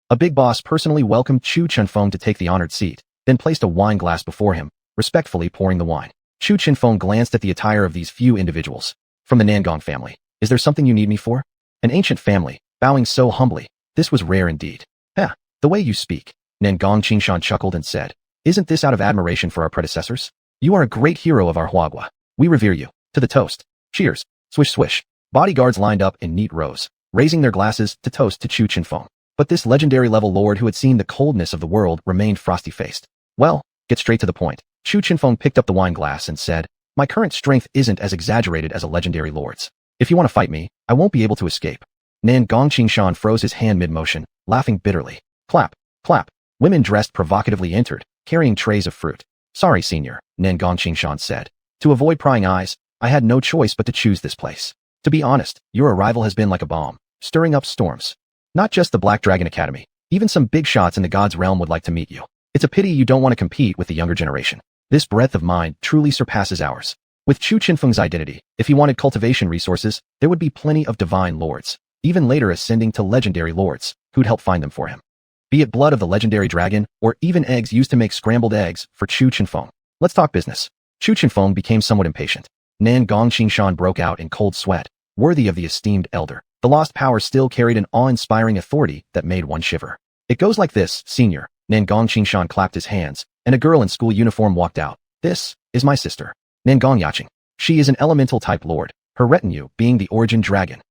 [SPEAKER 1] A big boss personally welcomed Chu Chenfeng to take the honored seat, then placed a wine glass before him, respectfully pouring the wine. Chu Chenfeng glanced at the attire of these few individuals. From the Nangong family. Is there something you need me for? An ancient family, bowing so humbly. This was rare indeed. The way you speak. Nangong Qingshan chuckled and said, isn't this out of admiration for our predecessors? You are a great hero of our Huagua. We revere you. To the toast. Cheers. Swish swish. Bodyguards lined up in neat rows, raising their glasses to toast to Chu Chenfeng. But this legendary level lord who had seen the coldness of the world remained frosty-faced. Well, get straight to the point. Chu Chenfeng picked up the wine glass and said, my current strength isn't as exaggerated as a legendary lord's. If you want to fight me, I won't be able to escape. Nangong Qingshan froze his hand mid-motion, laughing bitterly. Clap, clap. Women dressed provocatively entered, carrying trays of fruit. Sorry, senior, Nangong Qingshan said. To avoid prying eyes, I had no choice but to choose this place. To be honest, your arrival has been like a bomb, stirring up storms. Not just the Black Dragon Academy, even some big shots in the God's realm would like to meet you. It's a pity you don't want to compete with the younger generation. This breadth of mind truly surpasses ours. With Chu Chenfeng's identity, if he wanted cultivation resources, there would be plenty of divine lords, even later ascending to legendary lords, who'd help find them for him. Be it blood of the legendary dragon, or even eggs used to make scrambled eggs for Chu Chenfeng. Let's talk business. Chu Chenfeng became somewhat impatient. Nangong Qingshan broke out in cold sweat, worthy of the esteemed elder. The lost power still carried an awe-inspiring authority that made one shiver. It goes like this, senior. Nangong Qingshan clapped his hands, and a girl in school uniform walked out. This is my sister, Nangong Yaching. She is an elemental-type lord, her retinue being the origin dragon.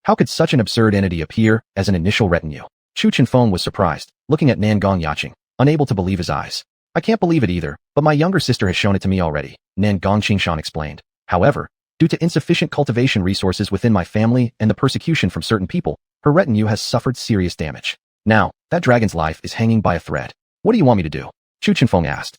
[SPEAKER 1] How could such an absurd entity appear as an initial retinue? Chu Chenfeng was surprised, looking at Nangong Yaching, unable to believe his eyes. I can't believe it either, but my younger sister has shown it to me already, Nangong Qingshan explained. However, due to insufficient cultivation resources within my family and the persecution from certain people, her retinue has suffered serious damage. Now, that dragon's life is hanging by a thread. What do you want me to do? Chu Chenfeng asked.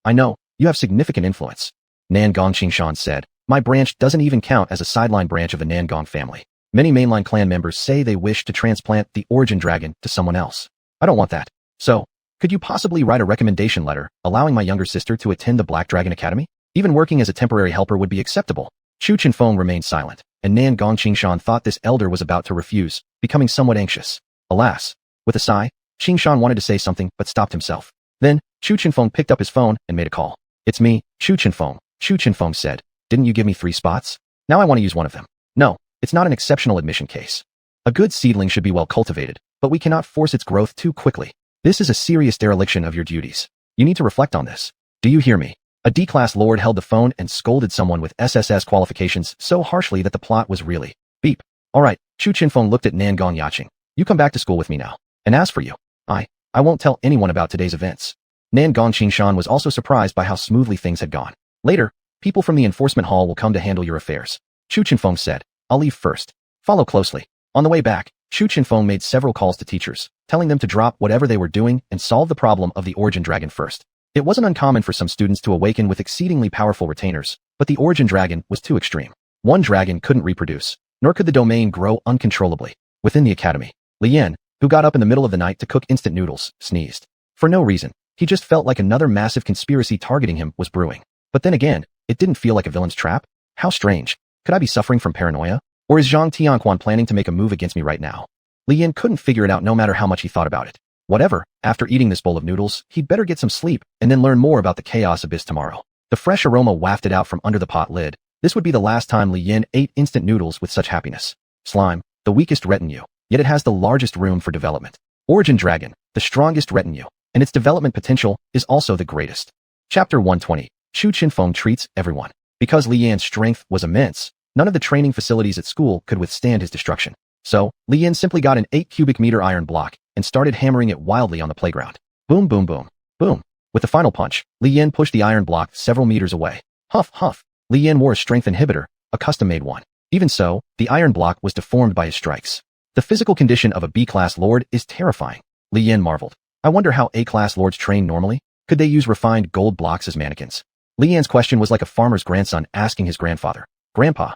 [SPEAKER 1] I know, you have significant influence. Nangong Qingshan said, my branch doesn't even count as a sideline branch of the Nangong family. Many mainline clan members say they wish to transplant the origin dragon to someone else. I don't want that. So, could you possibly write a recommendation letter allowing my younger sister to attend the Black Dragon Academy? Even working as a temporary helper would be acceptable. Chu Chenfeng remained silent, and Nangong Qingshan thought this elder was about to refuse, becoming somewhat anxious. Alas. With a sigh, Qingshan wanted to say something but stopped himself. Then, Chu Chenfeng picked up his phone and made a call. It's me, Chu Chenfeng. Chu Chenfeng said, didn't you give me 3 spots? Now I want to use one of them. No, it's not an exceptional admission case. A good seedling should be well cultivated, but we cannot force its growth too quickly. This is a serious dereliction of your duties. You need to reflect on this. Do you hear me? A D-class lord held the phone and scolded someone with SSS qualifications so harshly that the plot was really. Beep. Alright, Chu Chenfeng looked at Nangong Yaching. You come back to school with me now. And as for you, I won't tell anyone about today's events. Nangong Qingshan was also surprised by how smoothly things had gone. Later, people from the enforcement hall will come to handle your affairs. Chu Chenfeng said, I'll leave first. Follow closely. On the way back, Chu Chenfeng made several calls to teachers, telling them to drop whatever they were doing and solve the problem of the origin dragon first. It wasn't uncommon for some students to awaken with exceedingly powerful retainers, but the origin dragon was too extreme. One dragon couldn't reproduce, nor could the domain grow uncontrollably. Within the academy, Lian, who got up in the middle of the night to cook instant noodles, sneezed. For no reason, he just felt like another massive conspiracy targeting him was brewing. But then again, it didn't feel like a villain's trap. How strange. Could I be suffering from paranoia? Or is Zhang Tianquan planning to make a move against me right now? Lian couldn't figure it out no matter how much he thought about it. Whatever, after eating this bowl of noodles, he'd better get some sleep and then learn more about the chaos abyss tomorrow. The fresh aroma wafted out from under the pot lid. This would be the last time Lian ate instant noodles with such happiness. Slime, the weakest retinue, yet it has the largest room for development. Origin Dragon, the strongest retinue, and its development potential is also the greatest. Chapter 120. Chu Chenfeng treats everyone. Because Lian's strength was immense, none of the training facilities at school could withstand his destruction. So, Lian simply got an 8 cubic meter iron block and started hammering it wildly on the playground. Boom, boom, boom, boom. With the final punch, Lian pushed the iron block several meters away. Huff, huff. Lian wore a strength inhibitor, a custom-made one. Even so, the iron block was deformed by his strikes. The physical condition of a B-class lord is terrifying. Li Yan marveled. I wonder how A-class lords train normally? Could they use refined gold blocks as mannequins? Li Yan's question was like a farmer's grandson asking his grandfather, Grandpa,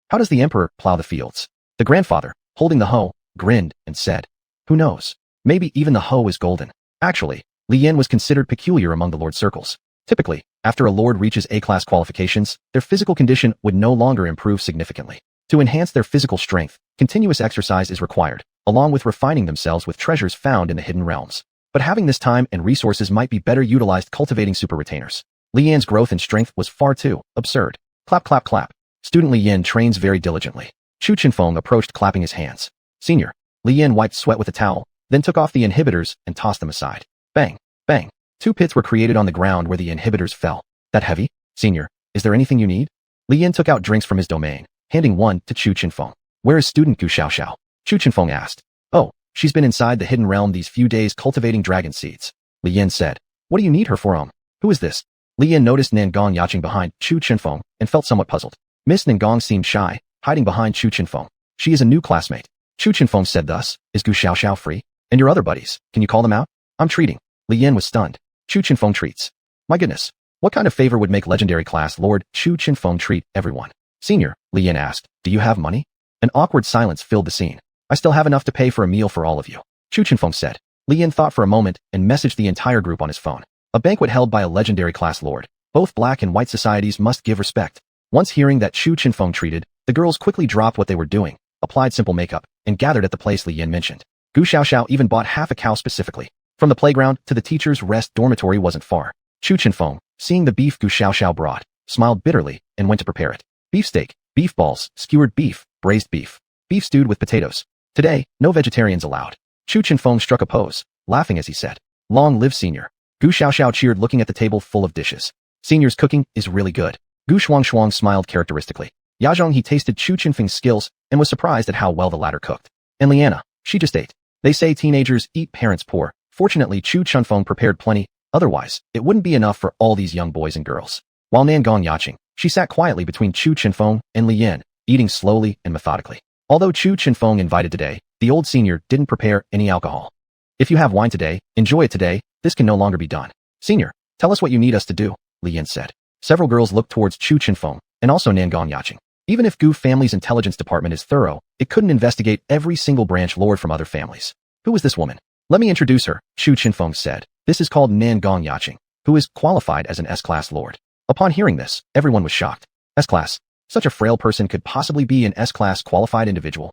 [SPEAKER 1] how does the emperor plow the fields? The grandfather, holding the hoe, grinned and said, Who knows? Maybe even the hoe is golden. Actually, Li Yan was considered peculiar among the lord circles. Typically, after a lord reaches A-class qualifications, their physical condition would no longer improve significantly. To enhance their physical strength, continuous exercise is required, along with refining themselves with treasures found in the hidden realms. But having this time and resources might be better utilized cultivating super retainers. Li Yan's growth and strength was far too absurd. Clap, clap, clap. Student Li Yan trains very diligently. Chu Chenfeng approached clapping his hands. Senior. Li Yan wiped sweat with a towel, then took off the inhibitors and tossed them aside. Bang, bang. 2 pits were created on the ground where the inhibitors fell. That heavy? Senior, is there anything you need? Li Yan took out drinks from his domain, handing one to Chu Chenfeng. Where is student Gu Xiaoxiao? Chu Chenfeng asked. Oh, she's been inside the hidden realm these few days cultivating dragon seeds. Li Yan said. What do you need her for? Who is this? Li Yan noticed Nangong yachting behind Chu Chenfeng and felt somewhat puzzled. Miss Nangong seemed shy, hiding behind Chu Chenfeng. She is a new classmate. Chu Chenfeng said thus. Is Gu Xiaoxiao free? And your other buddies, can you call them out? I'm treating. Li Yan was stunned. Chu Chenfeng treats. My goodness. What kind of favor would make legendary class Lord Chu Chenfeng treat everyone? Senior, Li Yan asked, do you have money? An awkward silence filled the scene. I still have enough to pay for a meal for all of you. Chu Chenfeng said. Li Yan thought for a moment and messaged the entire group on his phone. A banquet held by a legendary class lord. Both black and white societies must give respect. Once hearing that Chu Chenfeng treated, the girls quickly dropped what they were doing, applied simple makeup, and gathered at the place Li Yan mentioned. Gu Xiaoxiao even bought half a cow specifically. From the playground to the teacher's rest dormitory wasn't far. Chu Chenfeng, seeing the beef Gu Xiaoxiao brought, smiled bitterly and went to prepare it. Beefsteak, beef balls, skewered beef, braised beef stewed with potatoes. Today, no vegetarians allowed. Chu Chenfeng struck a pose, laughing as he said, Long live Senior. Gu Xiaoxiao cheered looking at the table full of dishes. Senior's cooking is really good. Gu Xuanhuan smiled characteristically. Yazhong he tasted Chu Chenfeng's skills and was surprised at how well the latter cooked. And Liana, she just ate. They say teenagers eat parents poor. Fortunately, Chu Chenfeng prepared plenty, otherwise, it wouldn't be enough for all these young boys and girls. While Nangong yachting, she sat quietly between Chu Chenfeng and Li Yan, eating slowly and methodically. Although Chu Chenfeng invited today, the old senior didn't prepare any alcohol. If you have wine today, enjoy it today, this can no longer be done. Senior, tell us what you need us to do, Li Yan said. Several girls looked towards Chu Chenfeng, and also Nangong yachting. Even if Gu family's intelligence department is thorough, it couldn't investigate every single branch lord from other families. Who is this woman? Let me introduce her, Chu Chenfeng said. This is called Nangong yachting, who is qualified as an S-class lord. Upon hearing this, everyone was shocked. S-class? Such a frail person could possibly be an S-class qualified individual.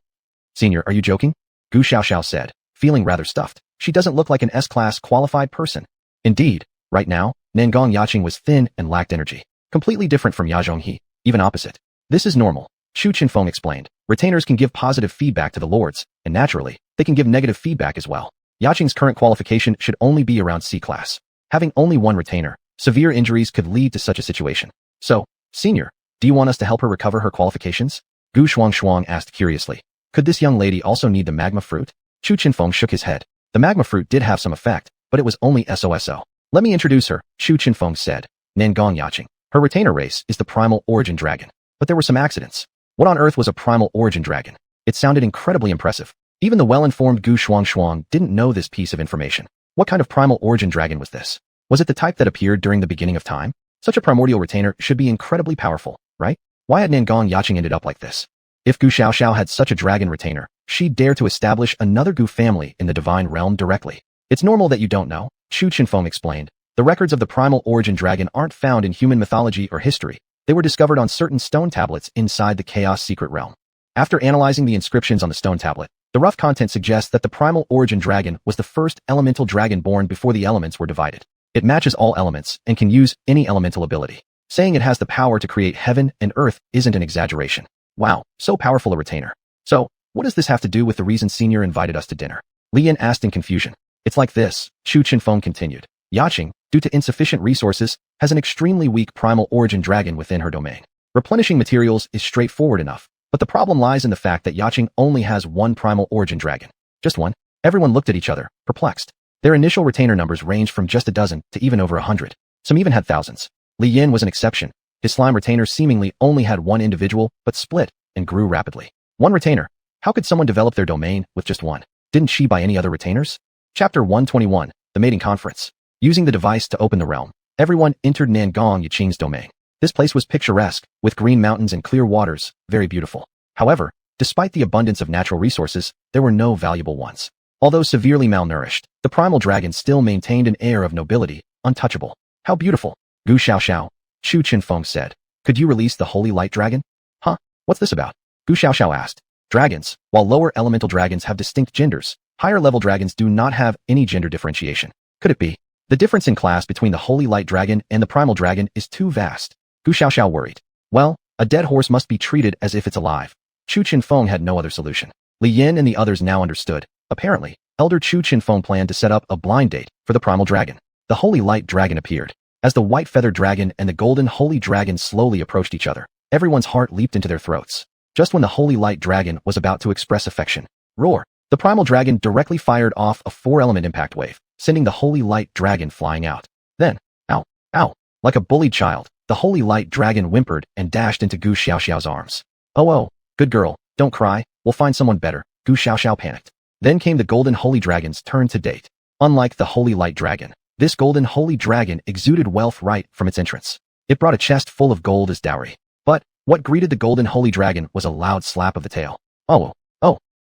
[SPEAKER 1] Senior, are you joking? Gu Xiaoxiao said, feeling rather stuffed. She doesn't look like an S-class qualified person. Indeed, right now, Nangong yachting was thin and lacked energy. Completely different from Yazhong he, even opposite. This is normal, Chu Chenfeng explained. Retainers can give positive feedback to the lords, and naturally, they can give negative feedback as well. Yachting's current qualification should only be around C-class. Having only one retainer, severe injuries could lead to such a situation. So, Senior, do you want us to help her recover her qualifications? Gu Xuanhuan asked curiously. Could this young lady also need the magma fruit? Chu Chenfeng shook his head. The magma fruit did have some effect, but it was only SOSO. Let me introduce her, Chu Chenfeng said. Nangong yachting. Her retainer race is the primal origin dragon. But there were some accidents. What on earth was a primal origin dragon? It sounded incredibly impressive. Even the well-informed Gu Xuanhuan didn't know this piece of information. What kind of primal origin dragon was this? Was it the type that appeared during the beginning of time? Such a primordial retainer should be incredibly powerful, right? Why had Nangong yachting ended up like this? If Gu Xiaoxiao had such a dragon retainer, she'd dare to establish another Gu family in the divine realm directly. It's normal that you don't know, Chu Chenfeng explained. The records of the primal origin dragon aren't found in human mythology or history. They were discovered on certain stone tablets inside the Chaos Secret Realm. After analyzing the inscriptions on the stone tablet, the rough content suggests that the primal origin dragon was the first elemental dragon born before the elements were divided. It matches all elements and can use any elemental ability. Saying it has the power to create heaven and earth isn't an exaggeration. Wow, so powerful a retainer. So, what does this have to do with the reason Senior invited us to dinner? Li Yan asked in confusion. It's like this, Chu Chenfeng continued. Yachting, due to insufficient resources, has an extremely weak primal origin dragon within her domain. Replenishing materials is straightforward enough, but the problem lies in the fact that Yachting only has one primal origin dragon. Just one. Everyone looked at each other, perplexed. Their initial retainer numbers ranged from just a dozen to even over 100. Some even had thousands. Li Yan was an exception. His slime retainer seemingly only had one individual, but split and grew rapidly. One retainer. How could someone develop their domain with just one? Didn't she buy any other retainers? Chapter 121, The Mating Conference. Using the device to open the realm, everyone entered Nangong Yiqing's domain. This place was picturesque, with green mountains and clear waters, very beautiful. However, despite the abundance of natural resources, there were no valuable ones. Although severely malnourished, the primal dragon still maintained an air of nobility, untouchable. How beautiful! Gu Xiaoxiao, Chu Qinfeng said. Could you release the holy light dragon? Huh? What's this about? Gu Xiaoxiao asked. Dragons, while lower elemental dragons have distinct genders, higher level dragons do not have any gender differentiation. Could it be? The difference in class between the holy light dragon and the primal dragon is too vast. Gu Xiaoxiao worried. Well, a dead horse must be treated as if it's alive. Chu Qinfeng had no other solution. Li Yin and the others now understood. Apparently, Elder Chu Qinfeng planned to set up a blind date for the primal dragon. The holy light dragon appeared. As the white feathered dragon and the golden holy dragon slowly approached each other, everyone's heart leaped into their throats. Just when the holy light dragon was about to express affection, roar, the primal dragon directly fired off a 4-element impact wave, sending the holy light dragon flying out. Then, ow, ow, like a bullied child, the holy light dragon whimpered and dashed into Gu Xiaoxiao's arms. Oh, good girl, don't cry, we'll find someone better. Gu Xiaoxiao panicked. Then came the golden holy dragon's turn to date. Unlike the holy light dragon, this golden holy dragon exuded wealth right from its entrance. It brought a chest full of gold as dowry. But what greeted the golden holy dragon was a loud slap of the tail. Oh,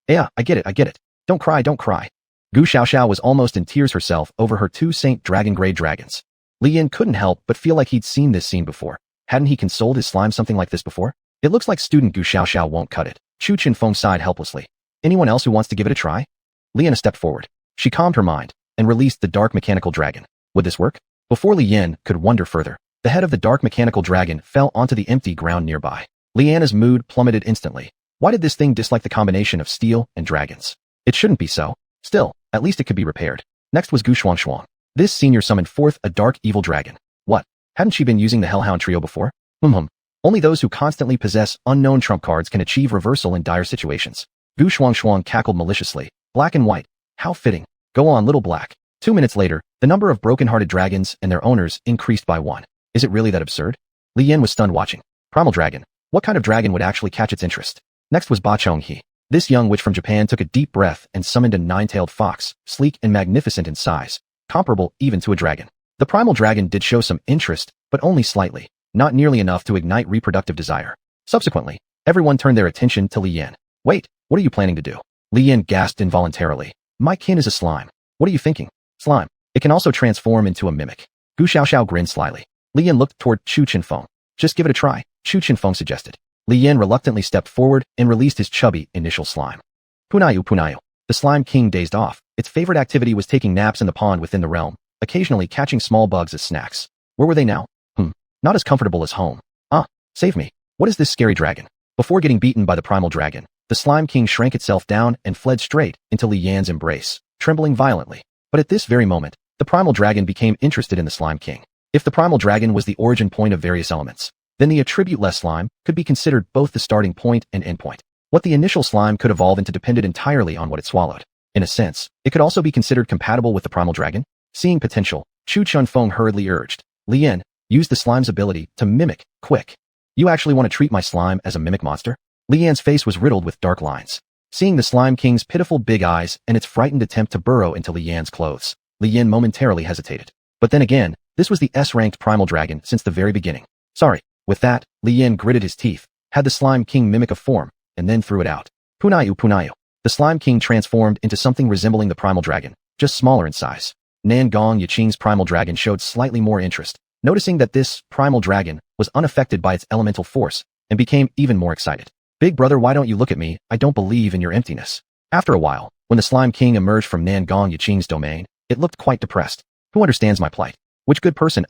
[SPEAKER 1] yeah, I get it. Don't cry. Gu Xiaoxiao was almost in tears herself over her 2 Saint Dragon Grade dragons. Li Yin couldn't help but feel like he'd seen this scene before. Hadn't he consoled his slime something like this before? It looks like student Gu Xiaoxiao won't cut it. Chu Qinfeng sighed helplessly. Anyone else who wants to give it a try? Li Yin stepped forward. She calmed her mind and released the dark mechanical dragon. Would this work? Before Li Yin could wonder further, the head of the dark mechanical dragon fell onto the empty ground nearby. Liana's mood plummeted instantly. Why did this thing dislike the combination of steel and dragons? It shouldn't be so. Still, at least it could be repaired. Next was xuanhuan. This senior summoned forth a dark evil dragon. What? Hadn't she been using the Hellhound trio before? Only those who constantly possess unknown trump cards can achieve reversal in dire situations. Xuanhuan cackled maliciously. Black and white. How fitting. Go on, little black. 2 minutes later, the number of broken-hearted dragons and their owners increased by 1. Is it really that absurd? Li Yin was stunned watching. Primal dragon. What kind of dragon would actually catch its interest? Next was Ba Chonghe. This young witch from Japan took a deep breath and summoned a 9-tailed fox, sleek and magnificent in size, comparable even to a dragon. The primal dragon did show some interest, but only slightly, not nearly enough to ignite reproductive desire. Subsequently, everyone turned their attention to Li Yin. Wait, what are you planning to do? Li Yin gasped involuntarily. My kin is a slime. What are you thinking? Slime. It can also transform into a mimic. Gu Xiaoxiao grinned slyly. Li Yin looked toward Chu Qinfeng. Just give it a try, Chu Qinfeng suggested. Li Yin reluctantly stepped forward and released his chubby initial slime. Punayu. The slime king dazed off. Its favorite activity was taking naps in the pond within the realm, occasionally catching small bugs as snacks. Where were they now? Not as comfortable as home. Save me. What is this scary dragon? Before getting beaten by the primal dragon, the slime king shrank itself down and fled straight into Li Yan's embrace, trembling violently. But at this very moment, the primal dragon became interested in the slime king. If the primal dragon was the origin point of various elements, then the attribute-less slime could be considered both the starting point and endpoint. What the initial slime could evolve into depended entirely on what it swallowed. In a sense, it could also be considered compatible with the primal dragon. Seeing potential, Chu Qinfeng hurriedly urged, Li Yin, use the slime's ability to mimic, quick. You actually want to treat my slime as a mimic monster? Li Yan's face was riddled with dark lines. Seeing the slime king's pitiful big eyes and its frightened attempt to burrow into Li Yan's clothes, Li Yin momentarily hesitated. But then again, this was the S-ranked primal dragon since the very beginning. Sorry. With that, Li Yin gritted his teeth, had the slime king mimic a form, and then threw it out. Punayu. The slime king transformed into something resembling the primal dragon, just smaller in size. Nangong Yiqing's primal dragon showed slightly more interest, noticing that this primal dragon was unaffected by its elemental force, and became even more excited. Big brother, why don't you look at me? I don't believe in your emptiness. After a while, when the slime king emerged from Nangong Yiqing's domain, it looked quite depressed. Who understands my plight? Which good person,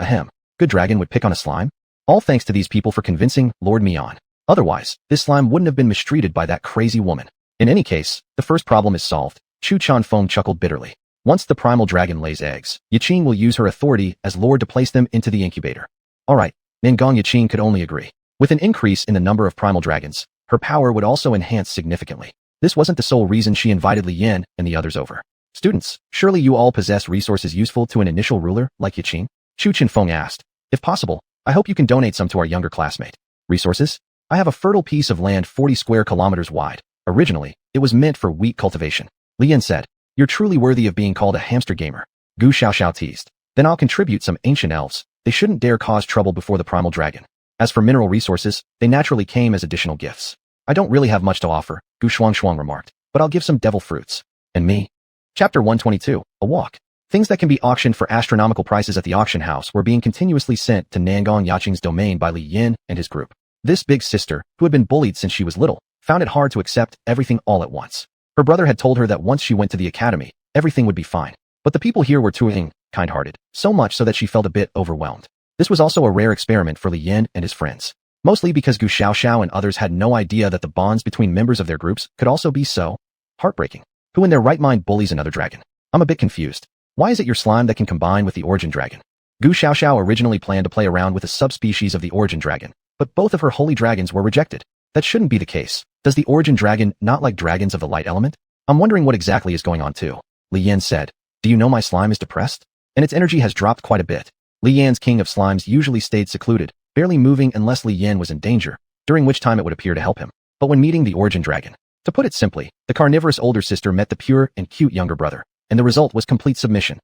[SPEAKER 1] good dragon would pick on a slime? All thanks to these people for convincing Lord Mian. Otherwise, this slime wouldn't have been mistreated by that crazy woman. In any case, the first problem is solved. Chu Qinfeng chuckled bitterly. Once the primal dragon lays eggs, Yiqing will use her authority as lord to place them into the incubator. Alright, Nangong Yiqing could only agree. With an increase in the number of primal dragons, her power would also enhance significantly. This wasn't the sole reason she invited Li Yin and the others over. Students, surely you all possess resources useful to an initial ruler like Yiqing? Chu Qinfeng asked. If possible, I hope you can donate some to our younger classmate. Resources? I have a fertile piece of land 40 square kilometers wide. Originally, it was meant for wheat cultivation. Li Yan said, you're truly worthy of being called a hamster gamer. Gu Xiaoxiao teased. Then I'll contribute some ancient elves. They shouldn't dare cause trouble before the primal dragon. As for mineral resources, they naturally came as additional gifts. I don't really have much to offer, Gu Xuanhuan remarked, but I'll give some devil fruits. And me? Chapter 122, A Walk. Things that can be auctioned for astronomical prices at the auction house were being continuously sent to Nangong Yaqing's domain by Li Yan and his group. This big sister, who had been bullied since she was little, found it hard to accept everything all at once. Her brother had told her that once she went to the academy, everything would be fine. But the people here were too kind-hearted, so much so that she felt a bit overwhelmed. This was also a rare experiment for Li Yan and his friends. Mostly because Gu Xiaoxiao and others had no idea that the bonds between members of their groups could also be so heartbreaking. Who in their right mind bullies another dragon? I'm a bit confused. Why is it your slime that can combine with the origin dragon? Gu Xiaoxiao originally planned to play around with a subspecies of the origin dragon, but both of her holy dragons were rejected. That shouldn't be the case. Does the origin dragon not like dragons of the light element? I'm wondering what exactly is going on too. Li Yan said, do you know my slime is depressed? And its energy has dropped quite a bit. Li Yan's king of slimes usually stayed secluded, barely moving unless Li Yan was in danger, during which time it would appear to help him. But when meeting the origin dragon, to put it simply, the carnivorous older sister met the pure and cute younger brother, and the result was complete submission.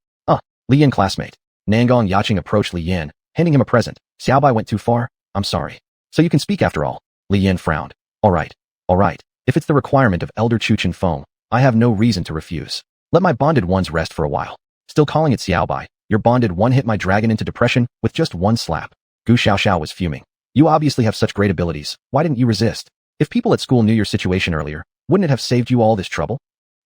[SPEAKER 1] Li Yan classmate. Nangong Yaqing approached Li Yan, handing him a present. Xiaobai went too far? I'm sorry. So you can speak after all. Li Yan frowned. All right. If it's the requirement of Elder Chu Feng, I have no reason to refuse. Let my bonded ones rest for a while. Still calling it Xiaobai, your bonded one hit my dragon into depression with just one slap. Gu Xiaoxiao was fuming. You obviously have such great abilities. Why didn't you resist? If people at school knew your situation earlier, wouldn't it have saved you all this trouble?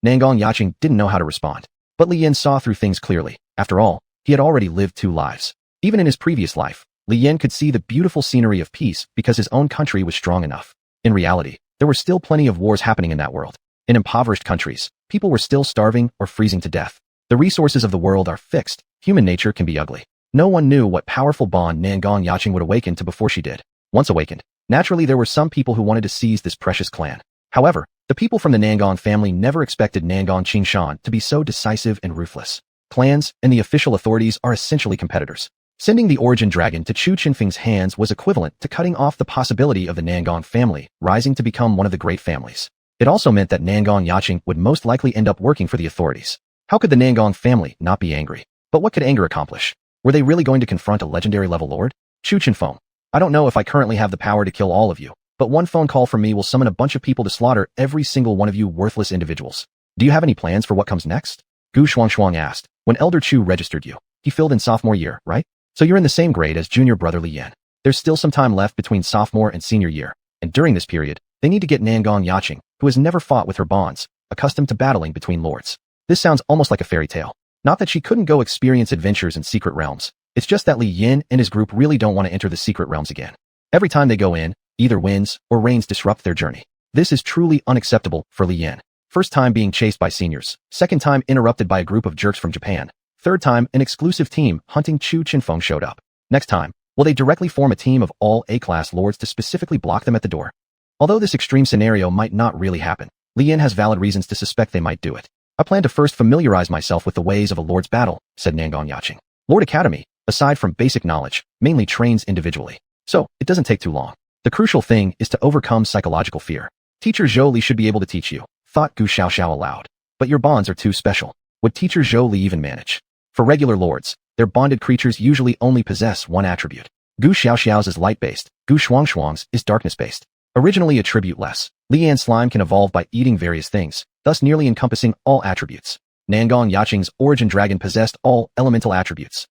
[SPEAKER 1] Nangong Yaqing didn't know how to respond. But Li Yan saw through things clearly. After all, he had already lived 2 lives. Even in his previous life, Li Yan could see the beautiful scenery of peace because his own country was strong enough. In reality, there were still plenty of wars happening in that world. In impoverished countries, people were still starving or freezing to death. The resources of the world are fixed. Human nature can be ugly. No one knew what powerful bond Nangong Yaqing would awaken to before she did. Once awakened, naturally there were some people who wanted to seize this precious clan. However, the people from the Nangong family never expected Nangong Qingshan to be so decisive and ruthless. Clans and the official authorities are essentially competitors. Sending the origin dragon to Chu Qinfeng's hands was equivalent to cutting off the possibility of the Nangong family rising to become one of the great families. It also meant that Nangong Yaqing would most likely end up working for the authorities. How could the Nangong family not be angry? But what could anger accomplish? Were they really going to confront a legendary level lord? Chu Qinfeng. I don't know if I currently have the power to kill all of you, but one phone call from me will summon a bunch of people to slaughter every single one of you worthless individuals. Do you have any plans for what comes next? Gu Xuanhuan asked. When Elder Chu registered you, he filled in sophomore year, right? So you're in the same grade as junior brother Li Yan. There's still some time left between sophomore and senior year, and during this period, they need to get Nangong Yaqing, who has never fought with her bonds, accustomed to battling between lords. This sounds almost like a fairy tale. Not that she couldn't go experience adventures in secret realms. It's just that Li Yan and his group really don't want to enter the secret realms again. Every time they go in, either winds or rains disrupt their journey. This is truly unacceptable for Li Yan. First time being chased by seniors. Second time interrupted by a group of jerks from Japan. Third time, an exclusive team hunting Chu Qinfeng showed up. Next time, will they directly form a team of all A-class lords to specifically block them at the door? Although this extreme scenario might not really happen, Li Yan has valid reasons to suspect they might do it. I plan to first familiarize myself with the ways of a lord's battle, said Nangong Yaqing. Lord Academy, aside from basic knowledge, mainly trains individually. So, it doesn't take too long. The crucial thing is to overcome psychological fear. Teacher Zhou Li should be able to teach you, thought Gu Xiaoxiao aloud. But your bonds are too special. Would teacher Zhou Li even manage? For regular lords, their bonded creatures usually only possess one attribute. Gu Xiaoxiao's is light-based, Gu Xuanhuang's is darkness-based. Originally attribute-less, Li Yan's slime can evolve by eating various things, thus nearly encompassing all attributes. Nangong Yaqing's origin dragon possessed all elemental attributes.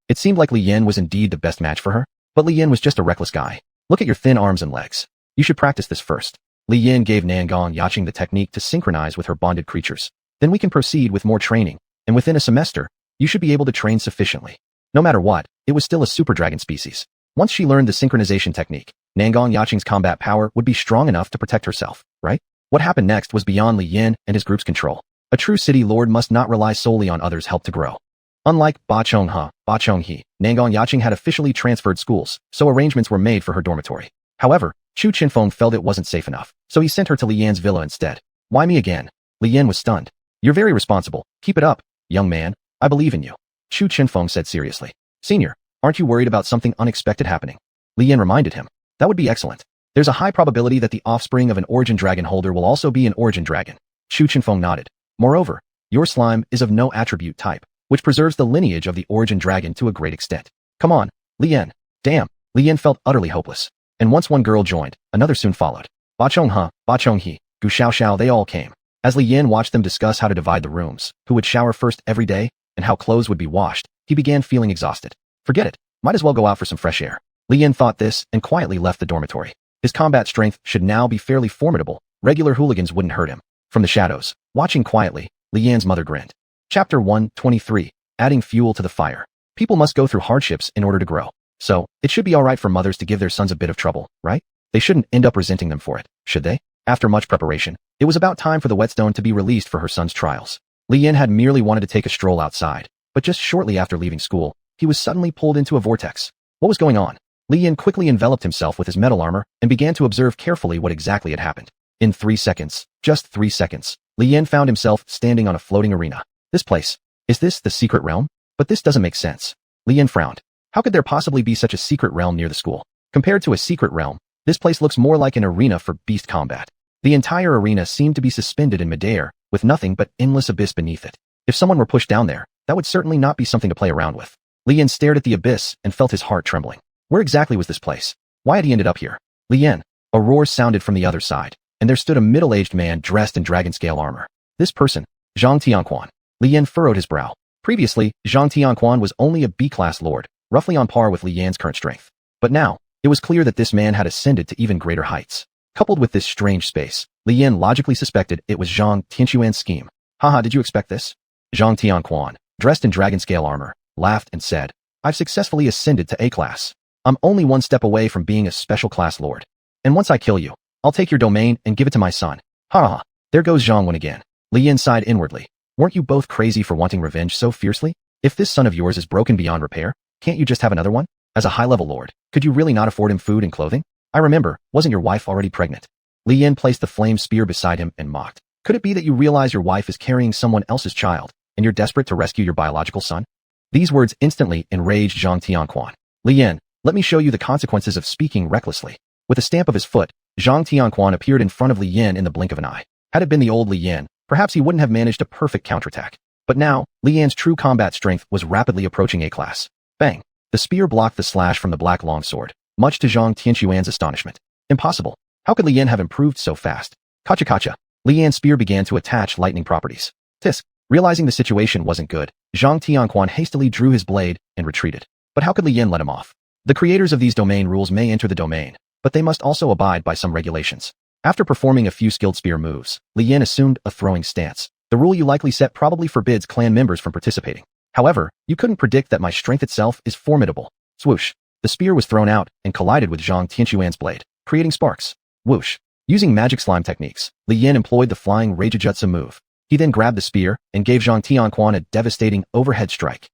[SPEAKER 1] It seemed like Li Yan was indeed the best match for her. But Li Yan was just a reckless guy. Look at your thin arms and legs. You should practice this first. Li Yan gave Nangong Yaqing the technique to synchronize with her bonded creatures. Then we can proceed with more training, and within a semester, you should be able to train sufficiently. No matter what, it was still a super dragon species. Once she learned the synchronization technique, Nangong Yaqing's combat power would be strong enough to protect herself, right? What happened next was beyond Li Yan and his group's control. A true city lord must not rely solely on others' help to grow. Unlike Ba Chonghe, Nangong Yaqing had officially transferred schools, so arrangements were made for her dormitory. However, Chu Qinfeng felt it wasn't safe enough, so he sent her to Li Yan's villa instead. Why me again? Li Yan was stunned. You're very responsible. Keep it up, young man. I believe in you. Chu Qinfeng said seriously. Senior, aren't you worried about something unexpected happening? Li Yan reminded him. That would be excellent. There's a high probability that the offspring of an origin dragon holder will also be an origin dragon. Xuanhuan nodded. Moreover, your slime is of no attribute type, which preserves the lineage of the origin dragon to a great extent. Come on, Lian. Damn. Lian felt utterly hopeless. And once one girl joined, another soon followed. Ba Chonghe, Ba Chonghe, Gu Xiao, they all came. As Li Yan watched them discuss how to divide the rooms, who would shower first every day, and how clothes would be washed, he began feeling exhausted. Forget it. Might as well go out for some fresh air. Li Yan thought this and quietly left the dormitory. His combat strength should now be fairly formidable. Regular hooligans wouldn't hurt him. From the shadows, watching quietly, Li Yan's mother grinned. Chapter 123. Adding fuel to the fire. People must go through hardships in order to grow. So, it should be alright for mothers to give their sons a bit of trouble, right? They shouldn't end up resenting them for it, should they? After much preparation, it was about time for the whetstone to be released for her son's trials. Li Yan had merely wanted to take a stroll outside, but just shortly after leaving school, he was suddenly pulled into a vortex. What was going on? Li Yan quickly enveloped himself with his metal armor and began to observe carefully what exactly had happened. In 3 seconds, just 3 seconds, Li Yan found himself standing on a floating arena. This place. Is this the secret realm? But this doesn't make sense. Li Yan frowned. How could there possibly be such a secret realm near the school? Compared to a secret realm, this place looks more like an arena for beast combat. The entire arena seemed to be suspended in midair, with nothing but endless abyss beneath it. If someone were pushed down there, that would certainly not be something to play around with. Li Yan stared at the abyss and felt his heart trembling. Where exactly was this place? Why had he ended up here? Li Yan. A roar sounded from the other side, and there stood a middle-aged man dressed in dragon-scale armor. This person, xuanhuan. Li Yan furrowed his brow. Previously, xuanhuan was only a B-class lord, roughly on par with Li Yan's current strength. But now, it was clear that this man had ascended to even greater heights. Coupled with this strange space, Li Yan logically suspected it was Zhang Tianquan's scheme. Haha, did you expect this? Zhang Tianquan, dressed in dragon-scale armor, laughed and said, I've successfully ascended to A-class. I'm only one step away from being a special class lord. And once I kill you, I'll take your domain and give it to my son. Haha, there goes Xuanhuan again. Li Yan sighed inwardly. Weren't you both crazy for wanting revenge so fiercely? If this son of yours is broken beyond repair, can't you just have another one? As a high-level lord, could you really not afford him food and clothing? I remember, wasn't your wife already pregnant? Li Yan placed the flame spear beside him and mocked. Could it be that you realize your wife is carrying someone else's child, and you're desperate to rescue your biological son? These words instantly enraged Zhang Tianquan. Li Yan, let me show you the consequences of speaking recklessly. With a stamp of his foot, Zhang Tianquan appeared in front of Li Yan in the blink of an eye. Had it been the old Li Yan, perhaps he wouldn't have managed a perfect counterattack. But now, Li Yan's true combat strength was rapidly approaching A-class. Bang! The spear blocked the slash from the black longsword, much to Zhang Tianquan's astonishment. Impossible. How could Li Yan have improved so fast? Kacha kacha. Li Yan's spear began to attach lightning properties. Tisk. Realizing the situation wasn't good, Zhang Tianquan hastily drew his blade and retreated. But how could Li Yan let him off? The creators of these domain rules may enter the domain, but they must also abide by some regulations. After performing a few skilled spear moves, Li Yan assumed a throwing stance. The rule you likely set probably forbids clan members from participating. However, you couldn't predict that my strength itself is formidable. Swoosh. The spear was thrown out and collided with Zhang Tianquan's blade, creating sparks. Whoosh. Using magic slime techniques, Li Yan employed the flying Reijujutsu move. He then grabbed the spear and gave Zhang Tianquan a devastating overhead strike.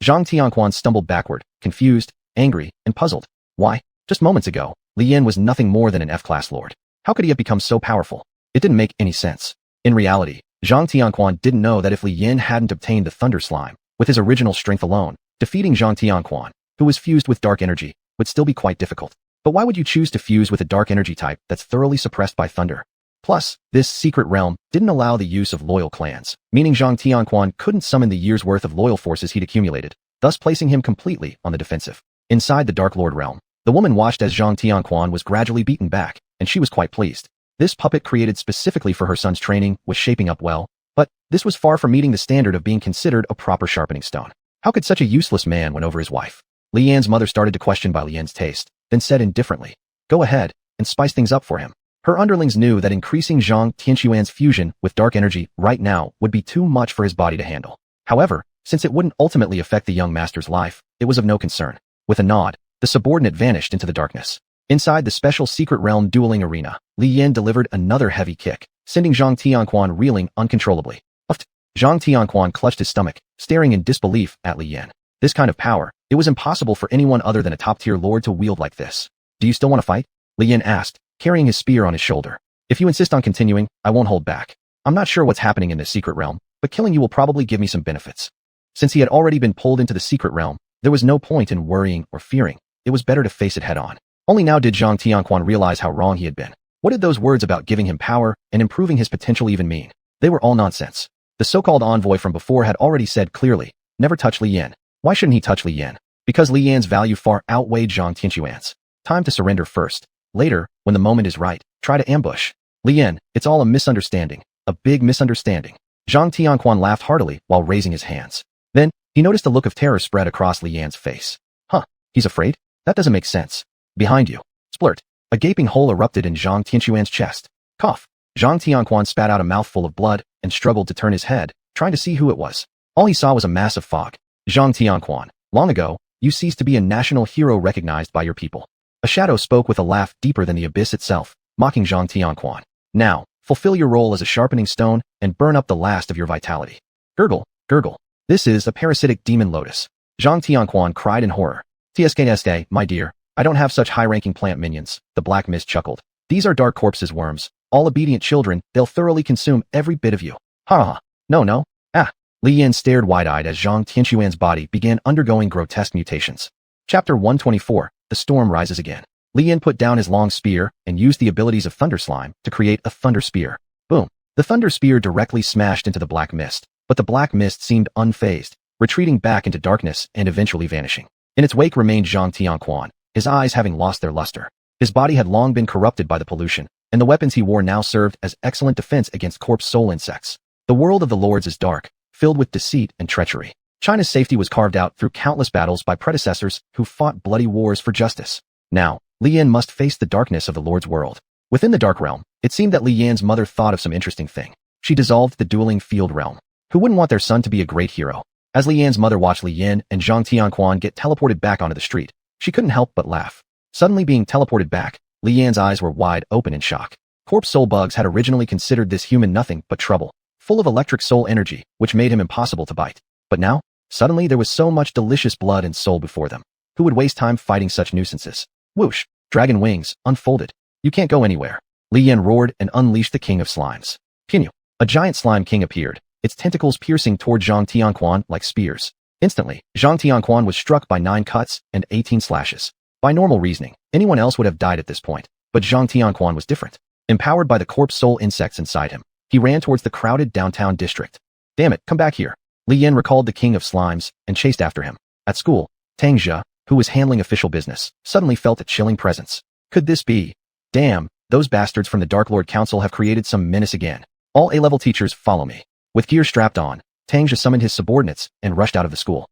[SPEAKER 1] Zhang Tianquan stumbled backward, confused, angry, and puzzled. Why? Just moments ago, Li Yan was nothing more than an F-class lord. How could he have become so powerful? It didn't make any sense. In reality, Zhang Tianquan didn't know that if Li Yan hadn't obtained the thunder slime, with his original strength alone, defeating Zhang Tianquan, who was fused with dark energy, would still be quite difficult. But why would you choose to fuse with a dark energy type that's thoroughly suppressed by thunder? Plus, this secret realm didn't allow the use of loyal clans, meaning Zhang Tianquan couldn't summon the year's worth of loyal forces he'd accumulated, thus placing him completely on the defensive. Inside the Dark Lord realm, the woman watched as Zhang Tianquan was gradually beaten back, and she was quite pleased. This puppet created specifically for her son's training was shaping up well, but this was far from meeting the standard of being considered a proper sharpening stone. How could such a useless man win over his wife? Li Yan's mother started to question Bai Lian's taste, then said indifferently, go ahead, and spice things up for him. Her underlings knew that increasing Zhang Tianquan's fusion with dark energy right now would be too much for his body to handle. However, since it wouldn't ultimately affect the young master's life, it was of no concern. With a nod, the subordinate vanished into the darkness. Inside the special secret realm dueling arena, Li Yan delivered another heavy kick, sending Zhang Tianquan reeling uncontrollably. Uft! Zhang Tianquan clutched his stomach, staring in disbelief at Li Yan. This kind of power, it was impossible for anyone other than a top-tier lord to wield like this. Do you still want to fight? Li Yan asked, carrying his spear on his shoulder. If you insist on continuing, I won't hold back. I'm not sure what's happening in this secret realm, but killing you will probably give me some benefits. Since he had already been pulled into the secret realm, there was no point in worrying or fearing. It was better to face it head on. Only now did Zhang Tianquan realize how wrong he had been. What did those words about giving him power and improving his potential even mean? They were all nonsense. The so-called envoy from before had already said clearly, never touch Li Yan. Why shouldn't he touch Li Yan? Because Li Yan's value far outweighed Zhang Tianquan's. Time to surrender first. Later, when the moment is right, try to ambush. Li Yan, it's all a misunderstanding. A big misunderstanding. Zhang Tianquan laughed heartily while raising his hands. Then, he noticed a look of terror spread across Li Yan's face. Huh, he's afraid? That doesn't make sense. Behind you. Splurt. A gaping hole erupted in Zhang Tianquan's chest. Cough. Zhang Tianquan spat out a mouthful of blood and struggled to turn his head, trying to see who it was. All he saw was a mass of fog. Zhang Tianquan, long ago, you ceased to be a national hero recognized by your people. A shadow spoke with a laugh deeper than the abyss itself, mocking Zhang Tianquan. Now, fulfill your role as a sharpening stone and burn up the last of your vitality. Gurgle, gurgle. This is a parasitic demon lotus. Zhang Tianquan cried in horror. TSK, my dear, I don't have such high-ranking plant minions, the Black Mist chuckled. These are dark corpses worms, all obedient children, they'll thoroughly consume every bit of you. Ha ha. No. Ah. Li Yan stared wide-eyed as Zhang Tianquan's body began undergoing grotesque mutations. Chapter 124, The Storm Rises Again. Li Yan put down his long spear and used the abilities of Thunder Slime to create a Thunder Spear. Boom. The Thunder Spear directly smashed into the Black Mist, but the Black Mist seemed unfazed, retreating back into darkness and eventually vanishing. In its wake remained Zhang Tianquan, his eyes having lost their luster. His body had long been corrupted by the pollution, and the weapons he wore now served as excellent defense against corpse soul insects. The world of the lords is dark, filled with deceit and treachery. China's safety was carved out through countless battles by predecessors who fought bloody wars for justice. Now, Li Yan must face the darkness of the lord's world. Within the dark realm, it seemed that Li Yan's mother thought of some interesting thing. She dissolved the dueling field realm. Who wouldn't want their son to be a great hero? As Li Yan's mother watched Li Yan and Zhang Tianquan get teleported back onto the street, she couldn't help but laugh. Suddenly being teleported back, Li Yan's eyes were wide open in shock. Corpse soul bugs had originally considered this human nothing but trouble, full of electric soul energy, which made him impossible to bite. But now, suddenly there was so much delicious blood and soul before them. Who would waste time fighting such nuisances? Whoosh! Dragon wings, unfolded. You can't go anywhere. Li Yan roared and unleashed the king of slimes. Pinu. A giant slime king appeared, its tentacles piercing toward Zhang Tianquan like spears. Instantly, Zhang Tianquan was struck by 9 cuts and 18 slashes. By normal reasoning, anyone else would have died at this point, but Zhang Tianquan was different. Empowered by the corpse soul insects inside him, he ran towards the crowded downtown district. Damn it, come back here. Li Yan recalled the king of slimes and chased after him. At school, Tang Jia, who was handling official business, suddenly felt a chilling presence. Could this be? Damn, those bastards from the Dark Lord Council have created some menace again. All A-level teachers follow me. With gear strapped on, Tang Jia summoned his subordinates and rushed out of the school.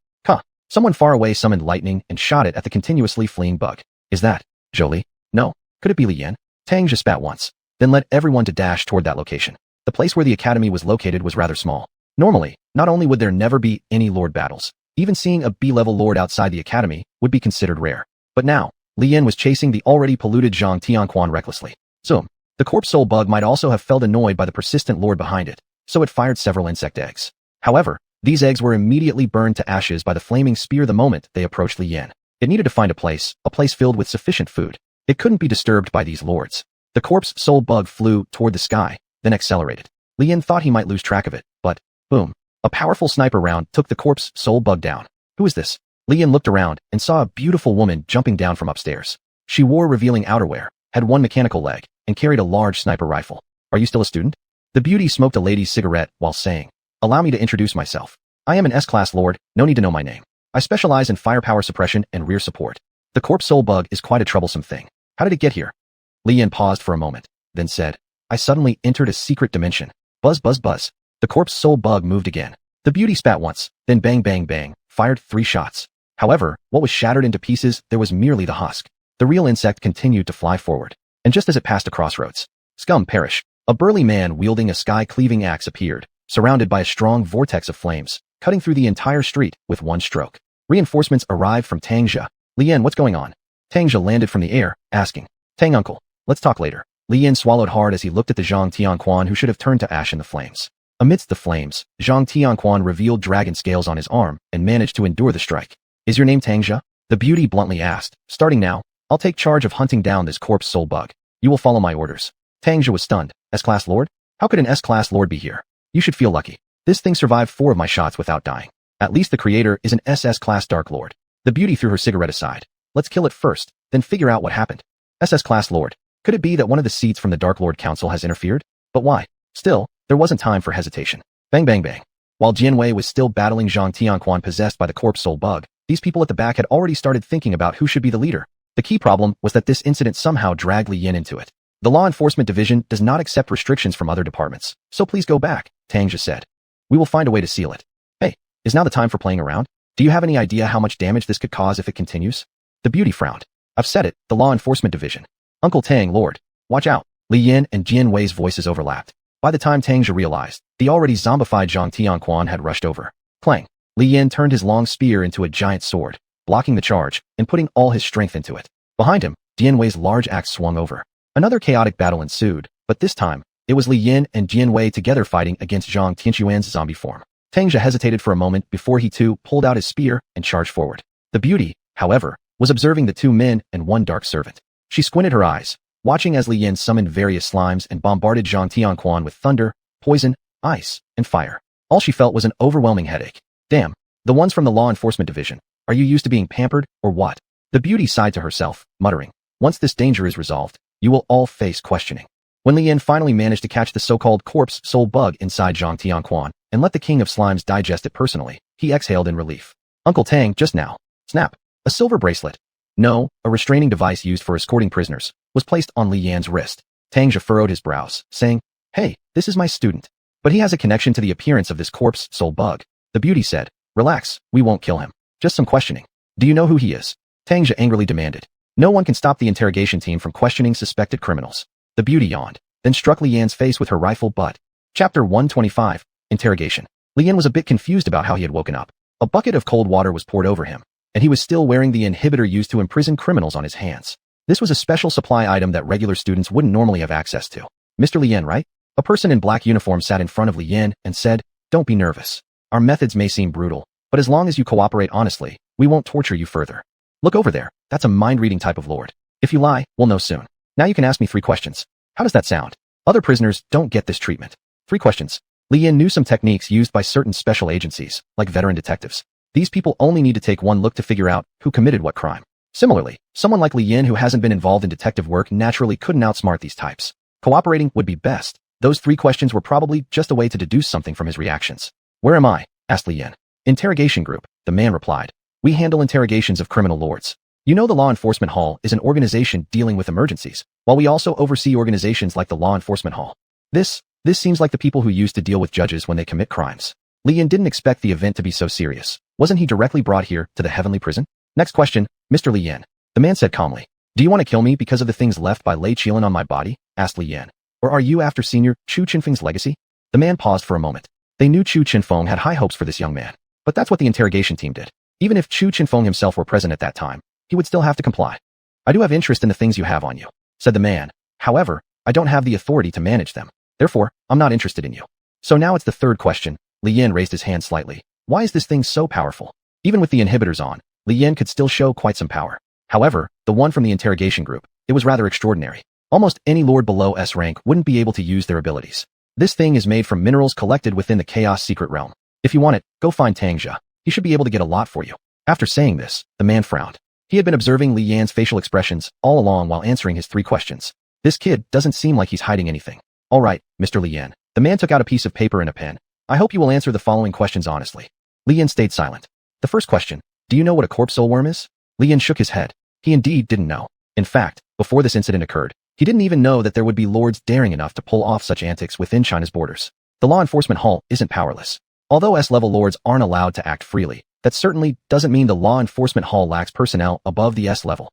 [SPEAKER 1] Someone far away summoned lightning and shot it at the continuously fleeing bug. Is that Jolie? No. Could it be Li Yan? Tang Jia spat once, then led everyone to dash toward that location. The place where the academy was located was rather small. Normally, not only would there never be any lord battles, even seeing a B-level lord outside the academy would be considered rare. But now, Li Yan was chasing the already polluted Zhang Tianquan recklessly. Zoom. The corpse soul bug might also have felt annoyed by the persistent lord behind it, so it fired several insect eggs. However, these eggs were immediately burned to ashes by the flaming spear the moment they approached Li Yan. It needed to find a place filled with sufficient food. It couldn't be disturbed by these lords. The corpse soul bug flew toward the sky, then accelerated. Li Yan thought he might lose track of it, but, boom, a powerful sniper round took the corpse soul bug down. Who is this? Li Yan looked around and saw a beautiful woman jumping down from upstairs. She wore revealing outerwear, had one mechanical leg, and carried a large sniper rifle. Are you still a student? The beauty smoked a lady's cigarette while saying, allow me to introduce myself. I am an S-class lord, no need to know my name. I specialize in firepower suppression and rear support. The corpse soul bug is quite a troublesome thing. How did it get here? Li Yan paused for a moment, then said, I suddenly entered a secret dimension. Buzz buzz buzz. The corpse soul bug moved again. The beauty spat once, then bang bang bang, fired 3 shots. However, what was shattered into pieces there was merely the husk. The real insect continued to fly forward. And just as it passed a crossroads, scum perish. A burly man wielding a sky-cleaving axe appeared, surrounded by a strong vortex of flames, cutting through the entire street with one stroke. Reinforcements arrived from Tang Jia. Li Yan, what's going on? Tang Jia landed from the air, asking, Tang uncle, let's talk later. Li Yan swallowed hard as he looked at the Zhang Tianquan who should have turned to ash in the flames. Amidst the flames, Zhang Tianquan revealed dragon scales on his arm and managed to endure the strike. Is your name Tang Jia? The beauty bluntly asked. Starting now, I'll take charge of hunting down this corpse soul bug. You will follow my orders. Tang Jia was stunned. S-class lord? How could an S-class lord be here? You should feel lucky. This thing survived 4 of my shots without dying. At least the creator is an SS-class dark lord. The beauty threw her cigarette aside. Let's kill it first, then figure out what happened. SS Class Lord. Could it be that one of the seats from the Dark Lord Council has interfered? But why? Still, there wasn't time for hesitation. Bang bang bang. While Jianwei was still battling Zhang Tianquan possessed by the corpse soul bug, these people at the back had already started thinking about who should be the leader. The key problem was that this incident somehow dragged Li Yin into it. The Law Enforcement Division does not accept restrictions from other departments, so please go back, Tang Jia said. We will find a way to seal it. Hey, is now the time for playing around? Do you have any idea how much damage this could cause if it continues? The beauty frowned. I've said it, the Law Enforcement Division. Uncle Tang, Lord. Watch out. Li Yin and Jianwei's voices overlapped. By the time Tang Jia realized, the already zombified Zhang Tianquan had rushed over. Clang. Li Yin turned his long spear into a giant sword, blocking the charge and putting all his strength into it. Behind him, Jianwei's large axe swung over. Another chaotic battle ensued, but this time, it was Li Yin and Jianwei together fighting against Zhang Tianquan's zombie form. Tang Jia hesitated for a moment before he too pulled out his spear and charged forward. The beauty, however, was observing the two men and one dark servant. She squinted her eyes, watching as Li Yin summoned various slimes and bombarded Zhang Tianquan with thunder, poison, ice, and fire. All she felt was an overwhelming headache. Damn, the ones from the Law Enforcement Division. Are you used to being pampered, or what? The beauty sighed to herself, muttering, once this danger is resolved, you will all face questioning. When Li Yin finally managed to catch the so-called corpse soul bug inside Zhang Tianquan and let the king of slimes digest it personally, he exhaled in relief. Uncle Tang, just now. Snap. A silver bracelet. No, a restraining device used for escorting prisoners, was placed on Li Yan's wrist. Tang Jia furrowed his brows, saying, hey, this is my student. But he has a connection to the appearance of this corpse soul bug. The beauty said, relax, we won't kill him. Just some questioning. Do you know who he is? Tang Jia angrily demanded. No one can stop the interrogation team from questioning suspected criminals. The beauty yawned, then struck Li Yan's face with her rifle butt. Chapter 125, Interrogation. Li Yan was a bit confused about how he had woken up. A bucket of cold water was poured over him, and he was still wearing the inhibitor used to imprison criminals on his hands. This was a special supply item that regular students wouldn't normally have access to. Mr. Li Yan, right? A person in black uniform sat in front of Li Yan and said, don't be nervous. Our methods may seem brutal, but as long as you cooperate honestly, we won't torture you further. Look over there, that's a mind-reading type of lord. If you lie, we'll know soon. Now you can ask me 3 questions. How does that sound? Other prisoners don't get this treatment. 3 questions. Li Yan knew some techniques used by certain special agencies, like veteran detectives. These people only need to take one look to figure out who committed what crime. Similarly, someone like Li Yan who hasn't been involved in detective work naturally couldn't outsmart these types. Cooperating would be best. Those 3 questions were probably just a way to deduce something from his reactions. Where am I? Asked Li Yan. Interrogation group, the man replied. We handle interrogations of criminal lords. You know the Law Enforcement Hall is an organization dealing with emergencies, while we also oversee organizations like the Law Enforcement Hall. This seems like the people who used to deal with judges when they commit crimes. Li Yan didn't expect the event to be so serious. Wasn't he directly brought here to the heavenly prison? Next question, Mr. Li Yan. The man said calmly. Do you want to kill me because of the things left by Lei Qilin on my body? Asked Li Yan. Or are you after Senior Chu Qinfeng's legacy? The man paused for a moment. They knew Chu Qinfeng had high hopes for this young man. But that's what the interrogation team did. Even if Chu Qinfeng himself were present at that time, he would still have to comply. I do have interest in the things you have on you, said the man. However, I don't have the authority to manage them. Therefore, I'm not interested in you. So now it's the 3rd question. Li Yan raised his hand slightly. Why is this thing so powerful? Even with the inhibitors on, Li Yan could still show quite some power. However, the one from the interrogation group, it was rather extraordinary. Almost any lord below S rank wouldn't be able to use their abilities. This thing is made from minerals collected within the Chaos Secret Realm. If you want it, go find Tang Jia. He should be able to get a lot for you. After saying this, the man frowned. He had been observing Li Yan's facial expressions all along while answering his 3 questions. This kid doesn't seem like he's hiding anything. All right, Mr. Li Yan. The man took out a piece of paper and a pen. I hope you will answer the following questions honestly. Li Yan stayed silent. The first question, do you know what a corpse soul worm is? Li Yan shook his head. He indeed didn't know. In fact, before this incident occurred, he didn't even know that there would be lords daring enough to pull off such antics within China's borders. The Law Enforcement Hall isn't powerless. Although S-level lords aren't allowed to act freely, that certainly doesn't mean the Law Enforcement Hall lacks personnel above the S level.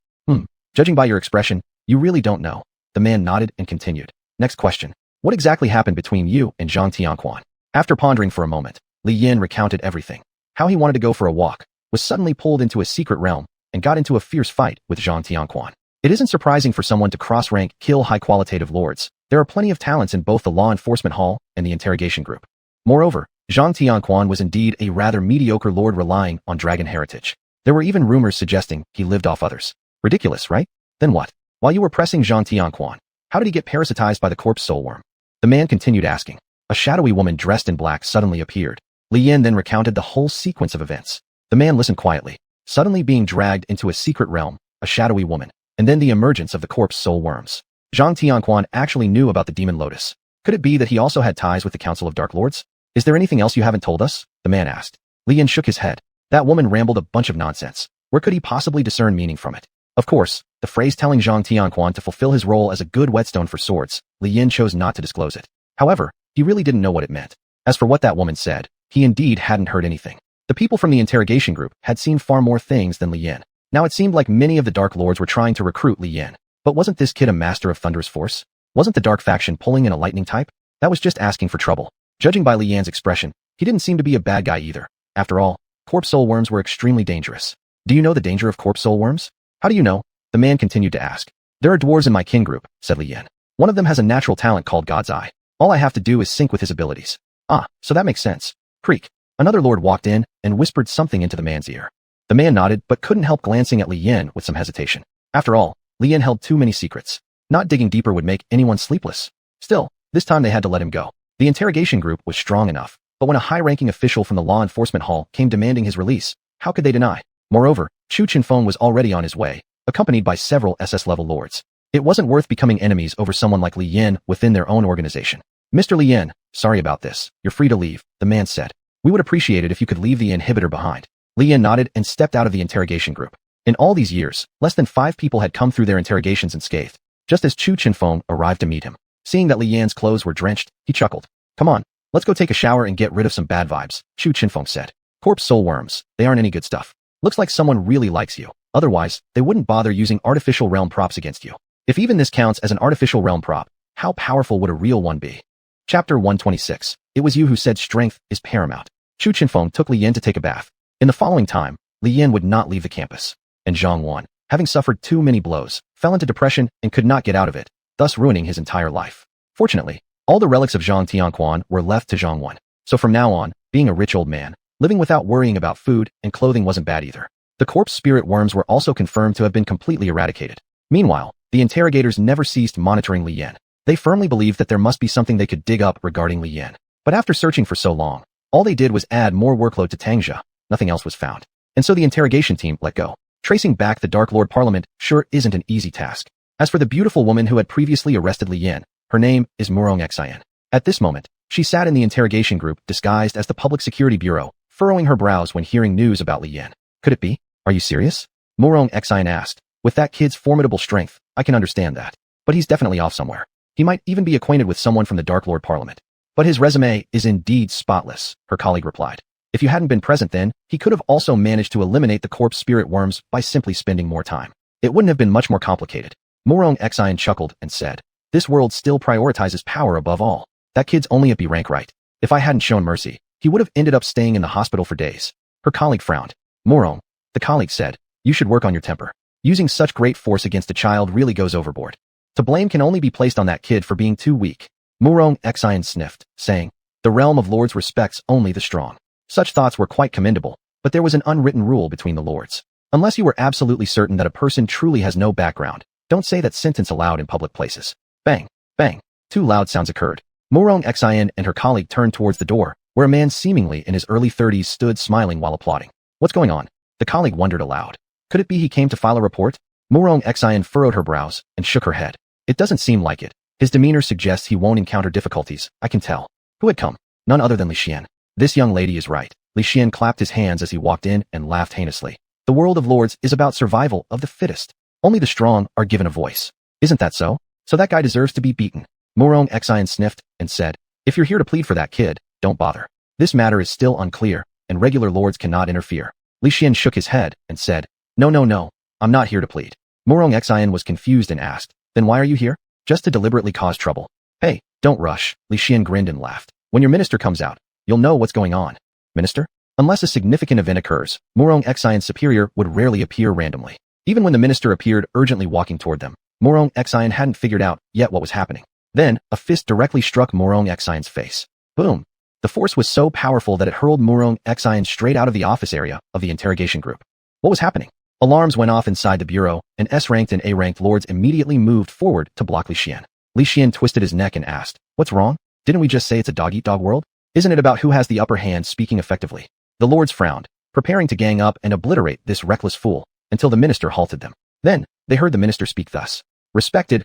[SPEAKER 1] Judging by your expression, you really don't know. The man nodded and continued. Next question. What exactly happened between you and Zhang Tianquan? After pondering for a moment, Li Yan recounted everything. How he wanted to go for a walk, was suddenly pulled into a secret realm, and got into a fierce fight with Zhang Tianquan. It isn't surprising for someone to cross-rank kill high-qualitative lords. There are plenty of talents in both the Law Enforcement Hall and the interrogation group. Moreover, Zhang Tianquan was indeed a rather mediocre lord relying on dragon heritage. There were even rumors suggesting he lived off others. Ridiculous, right? Then what? While you were pressing Zhang Tianquan, how did he get parasitized by the corpse soul worm? The man continued asking. A shadowy woman dressed in black suddenly appeared. Li Yan then recounted the whole sequence of events. The man listened quietly. Suddenly being dragged into a secret realm, a shadowy woman, and then the emergence of the corpse soul worms. Zhang Tianquan actually knew about the demon lotus. Could it be that he also had ties with the Council of Dark Lords? Is there anything else you haven't told us? The man asked. Li Yan shook his head. That woman rambled a bunch of nonsense. Where could he possibly discern meaning from it? Of course, the phrase telling Zhang Tianquan to fulfill his role as a good whetstone for swords, Li Yan chose not to disclose it. However, he really didn't know what it meant. As for what that woman said, he indeed hadn't heard anything. The people from the interrogation group had seen far more things than Li Yan. Now it seemed like many of the Dark Lords were trying to recruit Li Yan. But wasn't this kid a master of thunderous force? Wasn't the Dark faction pulling in a lightning type? That was just asking for trouble. Judging by Li Yan's expression, he didn't seem to be a bad guy either. After all, corpse soul worms were extremely dangerous. Do you know the danger of corpse soul worms? How do you know? The man continued to ask. There are dwarves in my kin group, said Li Yan. One of them has a natural talent called God's Eye. All I have to do is sync with his abilities. Ah, so that makes sense. Creak. Another lord walked in and whispered something into the man's ear. The man nodded but couldn't help glancing at Li Yan with some hesitation. After all, Li Yan held too many secrets. Not digging deeper would make anyone sleepless. Still, this time they had to let him go. The interrogation group was strong enough, but when a high-ranking official from the law enforcement hall came demanding his release, how could they deny? Moreover, xuanhuan was already on his way, accompanied by several SS-level lords. It wasn't worth becoming enemies over someone like Li Yan within their own organization. Mr. Li Yan, sorry about this. You're free to leave, the man said. We would appreciate it if you could leave the inhibitor behind. Li Yan nodded and stepped out of the interrogation group. In all these years, less than 5 people had come through their interrogations unscathed, just as xuanhuan arrived to meet him. Seeing that Li Yan's clothes were drenched, he chuckled. Come on, let's go take a shower and get rid of some bad vibes, xuanhuan said. Corpse soul worms, they aren't any good stuff. Looks like someone really likes you. Otherwise, they wouldn't bother using artificial realm props against you. If even this counts as an artificial realm prop, how powerful would a real one be? Chapter 126. It was you who said strength is paramount. xuanhuan took Li Yan to take a bath. In the following time, Li Yan would not leave the campus. And Xuanhuan, having suffered too many blows, fell into depression and could not get out of it, thus ruining his entire life. Fortunately, all the relics of Zhang Tianquan were left to Xuanhuan. So from now on, being a rich old man, living without worrying about food and clothing wasn't bad either. The corpse spirit worms were also confirmed to have been completely eradicated. Meanwhile, the interrogators never ceased monitoring Li Yan. They firmly believed that there must be something they could dig up regarding Li Yan. But after searching for so long, all they did was add more workload to Tangzhe. Nothing else was found. And so the interrogation team let go. Tracing back the Dark Lord Parliament sure isn't an easy task. As for the beautiful woman who had previously arrested Li Yan, her name is xuanhuan. At this moment, she sat in the interrogation group disguised as the Public Security Bureau, furrowing her brows when hearing news about Li Yan. Could it be? Are you serious? xuanhuan asked. With that kid's formidable strength, I can understand that. But he's definitely off somewhere. He might even be acquainted with someone from the Dark Lord Parliament. But his resume is indeed spotless, her colleague replied. If you hadn't been present then, he could have also managed to eliminate the corpse spirit worms by simply spending more time. It wouldn't have been much more complicated. xuanhuan chuckled and said, this world still prioritizes power above all. That kid's only a B rank, right? If I hadn't shown mercy, he would have ended up staying in the hospital for days. Her colleague frowned. Moron, the colleague said, you should work on your temper. Using such great force against a child really goes overboard. The blame can only be placed on that kid for being too weak. xuanhuan sniffed, saying, the realm of lords respects only the strong. Such thoughts were quite commendable, but there was an unwritten rule between the lords. Unless you were absolutely certain that a person truly has no background, don't say that sentence aloud in public places. Bang, bang. 2 loud sounds occurred. xuanhuan and her colleague turned towards the door, where a man seemingly in his early 30s stood smiling while applauding. What's going on? The colleague wondered aloud. Could it be he came to file a report? xuanhuan furrowed her brows and shook her head. It doesn't seem like it. His demeanor suggests he won't encounter difficulties, I can tell. Who had come? None other than Li Xian. This young lady is right. Li Xian clapped his hands as he walked in and laughed heinously. The world of lords is about survival of the fittest. Only the strong are given a voice. Isn't that so? So that guy deserves to be beaten. xuanhuan sniffed and said, if you're here to plead for that kid, don't bother. This matter is still unclear, and regular lords cannot interfere. Li Xian shook his head and said, no, I'm not here to plead. xuanhuan was confused and asked, then why are you here? Just to deliberately cause trouble. Hey, don't rush. Li Xian grinned and laughed. When your minister comes out, you'll know what's going on. Minister? Unless a significant event occurs, xuanhuan's superior would rarely appear randomly. Even when the minister appeared urgently walking toward them, xuanhuan hadn't figured out yet what was happening. Then, a fist directly struck xuanhuan's face. Boom. The force was so powerful that it hurled xuanhuan straight out of the office area of the interrogation group. What was happening? Alarms went off inside the bureau, and S-ranked and A-ranked lords immediately moved forward to block Li Xian. Li Xian twisted his neck and asked, what's wrong? Didn't we just say it's a dog-eat-dog world? Isn't it about who has the upper hand speaking effectively? The lords frowned, preparing to gang up and obliterate this reckless fool, until the minister halted them. Then, they heard the minister speak thus. Respected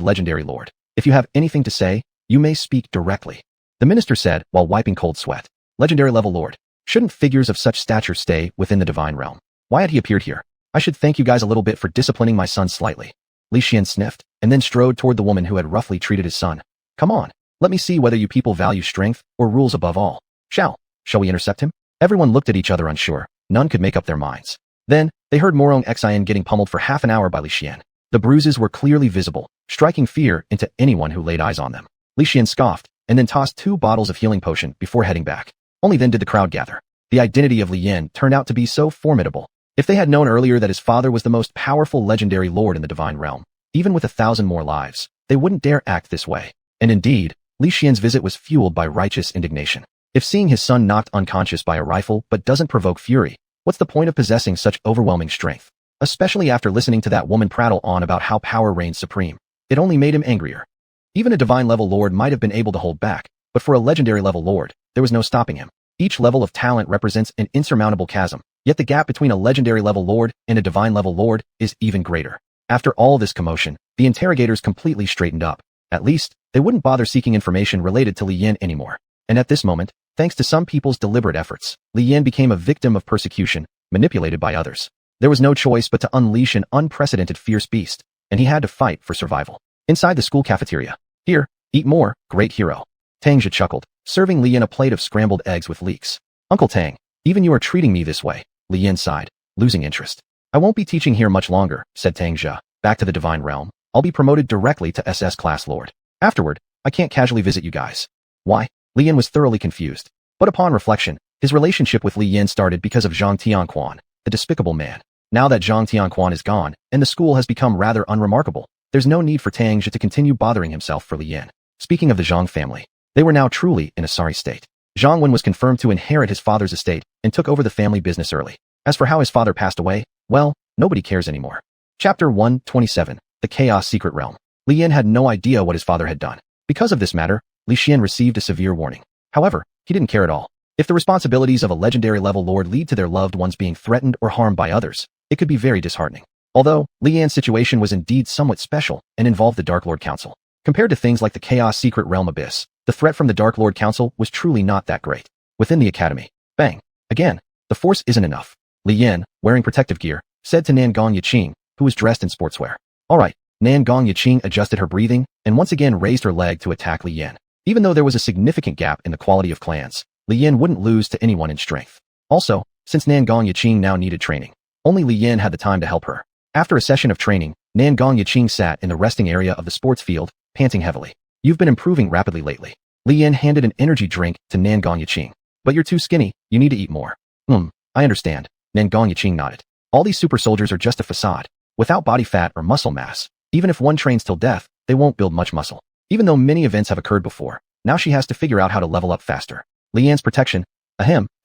[SPEAKER 1] legendary lord. If you have anything to say, you may speak directly. The minister said while wiping cold sweat. Legendary level lord. Shouldn't figures of such stature stay within the divine realm? Why had he appeared here? I should thank you guys a little bit for disciplining my son slightly. Li Xian sniffed, and then strode toward the woman who had roughly treated his son. Come on, let me see whether you people value strength or rules above all. Shall we intercept him? Everyone looked at each other unsure. None could make up their minds. Then, they heard Morong Xian getting pummeled for half an hour by Li Xian. The bruises were clearly visible, striking fear into anyone who laid eyes on them. Li Xian scoffed, and then tossed 2 bottles of healing potion before heading back. Only then did the crowd gather. The identity of Li Yin turned out to be so formidable. If they had known earlier that his father was the most powerful legendary lord in the divine realm, even with 1,000 more lives, they wouldn't dare act this way. And indeed, Li Xian's visit was fueled by righteous indignation. If seeing his son knocked unconscious by a rifle but doesn't provoke fury, what's the point of possessing such overwhelming strength? Especially after listening to that woman prattle on about how power reigns supreme. It only made him angrier. Even a divine-level lord might have been able to hold back, but for a legendary-level lord, there was no stopping him. Each level of talent represents an insurmountable chasm, yet the gap between a legendary-level lord and a divine-level lord is even greater. After all this commotion, the interrogators completely straightened up. At least, they wouldn't bother seeking information related to Li Yin anymore. And at this moment, thanks to some people's deliberate efforts, Li Yin became a victim of persecution, manipulated by others. There was no choice but to unleash an unprecedented fierce beast, and he had to fight for survival. Inside the school cafeteria. Here, eat more, great hero. Tang Jia chuckled, serving Li Yin a plate of scrambled eggs with leeks. Uncle Tang, even you are treating me this way. Li Yin sighed, losing interest. I won't be teaching here much longer, said Tang Jia. Back to the divine realm. I'll be promoted directly to SS class lord. Afterward, I can't casually visit you guys. Why? Li Yin was thoroughly confused. But upon reflection, his relationship with Li Yin started because of Zhang Tianquan, the despicable man. Now that Zhang Tianquan is gone, and the school has become rather unremarkable, there's no need for Tang Jia to continue bothering himself for Li Yin. Speaking of the Zhang family, they were now truly in a sorry state. Zhang Wen was confirmed to inherit his father's estate and took over the family business early. As for how his father passed away, well, nobody cares anymore. Chapter 127, The Chaos Secret Realm. Li Yin had no idea what his father had done. Because of this matter, Li Xian received a severe warning. However, he didn't care at all. If the responsibilities of a legendary-level lord lead to their loved ones being threatened or harmed by others, it could be very disheartening. Although, Li Yan's situation was indeed somewhat special and involved the Dark Lord Council. Compared to things like the Chaos Secret Realm Abyss, the threat from the Dark Lord Council was truly not that great. Within the academy, bang! Again, the force isn't enough. Li Yin, wearing protective gear, said to Nangong Yiqing, who was dressed in sportswear. Alright, Nangong Yiqing adjusted her breathing and once again raised her leg to attack Li Yin. Even though there was a significant gap in the quality of clans, Li Yin wouldn't lose to anyone in strength. Also, since Nangong Yiqing now needed training, only Li Yin had the time to help her. After a session of training, Nangong Yiqing sat in the resting area of the sports field, panting heavily. You've been improving rapidly lately. Li Yin handed an energy drink to Nangong Yiqing. But you're too skinny, you need to eat more. I understand. Nangong Yiqing nodded. All these super soldiers are just a facade. Without body fat or muscle mass, even if one trains till death, they won't build much muscle. Even though many events have occurred before, now she has to figure out how to level up faster. Li Yan's protection,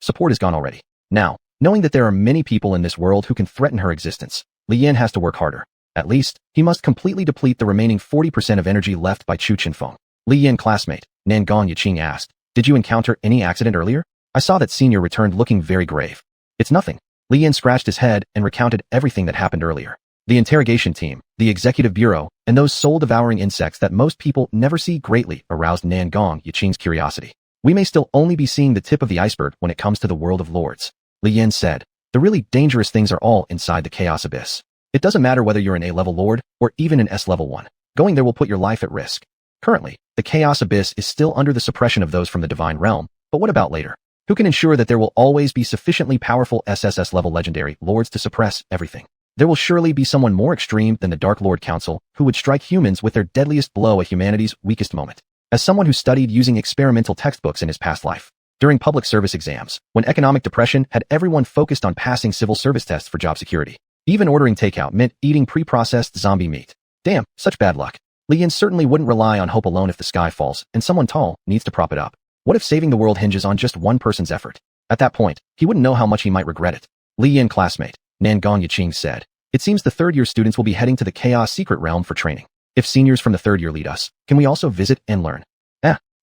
[SPEAKER 1] support is gone already. Now, knowing that there are many people in this world who can threaten her existence, Li Yan has to work harder. At least, he must completely deplete the remaining 40% of energy left by Chu Chinfeng. Li Yan classmate, Nangong Yiqing asked, did you encounter any accident earlier? I saw that senior returned looking very grave. It's nothing. Li Yan scratched his head and recounted everything that happened earlier. The interrogation team, the executive bureau, and those soul-devouring insects that most people never see greatly aroused Nangong Yiqing's curiosity. We may still only be seeing the tip of the iceberg when it comes to the world of lords. Li Yan said, the really dangerous things are all inside the Chaos Abyss. It doesn't matter whether you're an A-level lord or even an S-level one. Going there will put your life at risk. Currently, the Chaos Abyss is still under the suppression of those from the Divine Realm, but what about later? Who can ensure that there will always be sufficiently powerful SSS-level legendary lords to suppress everything? There will surely be someone more extreme than the Dark Lord Council who would strike humans with their deadliest blow at humanity's weakest moment. As someone who studied using experimental textbooks in his past life, during public service exams, when economic depression had everyone focused on passing civil service tests for job security, even ordering takeout meant eating pre-processed zombie meat. Damn, such bad luck. Li Yin certainly wouldn't rely on hope alone if the sky falls and someone tall needs to prop it up. What if saving the world hinges on just one person's effort? At that point, he wouldn't know how much he might regret it. Li Yin classmate, Nangong Yiqing said, it seems the third-year students will be heading to the Chaos Secret Realm for training. If seniors from the third year lead us, can we also visit and learn?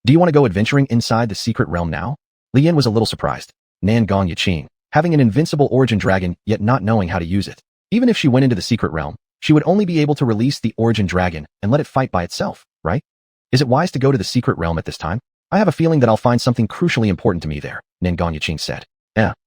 [SPEAKER 1] Do you want to go adventuring inside the secret realm now? Li Yin was a little surprised. Nangong Yiqing, having an invincible origin dragon yet not knowing how to use it. Even if she went into the secret realm, She would only be able to release the origin dragon and let it fight by itself, right? Is it wise to go to the secret realm at this time? I have a feeling that I'll find something crucially important to me there, Ningong Yiqing said.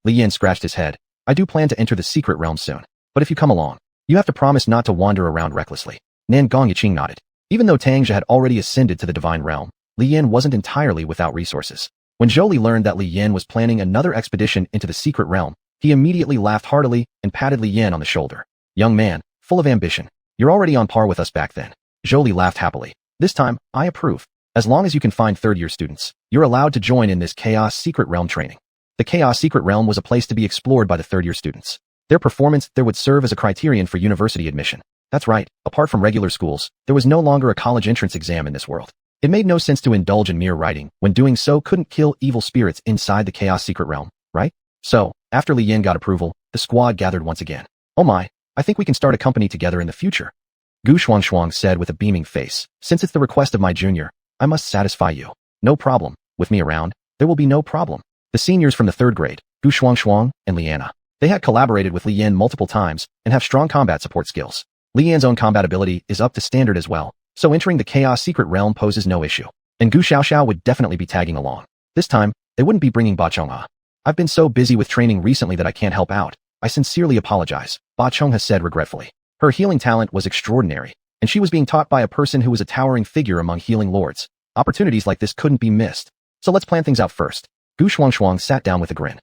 [SPEAKER 1] Li Yan scratched his head. I do plan to enter the secret realm soon. But if you come along, you have to promise not to wander around recklessly. Ningong Yiqing nodded. Even though Tangjia had already ascended to the divine realm, Li Yan wasn't entirely without resources. When Zhou Li learned that Li Yan was planning another expedition into the secret realm, he immediately laughed heartily and patted Li Yan on the shoulder. Young man, full of ambition. You're already on par with us back then. Zhou Li laughed happily. This time, I approve. As long as you can find third-year students, you're allowed to join in this Chaos Secret Realm training. The Chaos Secret Realm was a place to be explored by the third-year students. Their performance there would serve as a criterion for university admission. That's right, apart from regular schools, there was no longer a college entrance exam in this world. It made no sense to indulge in mere writing when doing so couldn't kill evil spirits inside the Chaos Secret Realm, right? So, after Li Yan got approval, the squad gathered once again. Oh my, I think we can start a company together in the future. Xuanhuan said with a beaming face. Since it's the request of my junior, I must satisfy you. No problem. With me around, there will be no problem. The seniors from the third grade, Xuanhuan and Liana. They had collaborated with Li Yan multiple times and have strong combat support skills. Li Yan's own combat ability is up to standard as well, so entering the Chaos Secret Realm poses no issue. And Gu Xiaoxiao would definitely be tagging along. This time, they wouldn't be bringing Ba Chongha. I've been so busy with training recently that I can't help out. I sincerely apologize, Ba Chongha said regretfully. Her healing talent was extraordinary, and she was being taught by a person who was a towering figure among healing lords. Opportunities like this couldn't be missed. So let's plan things out first. Gu Xuanhuan sat down with a grin.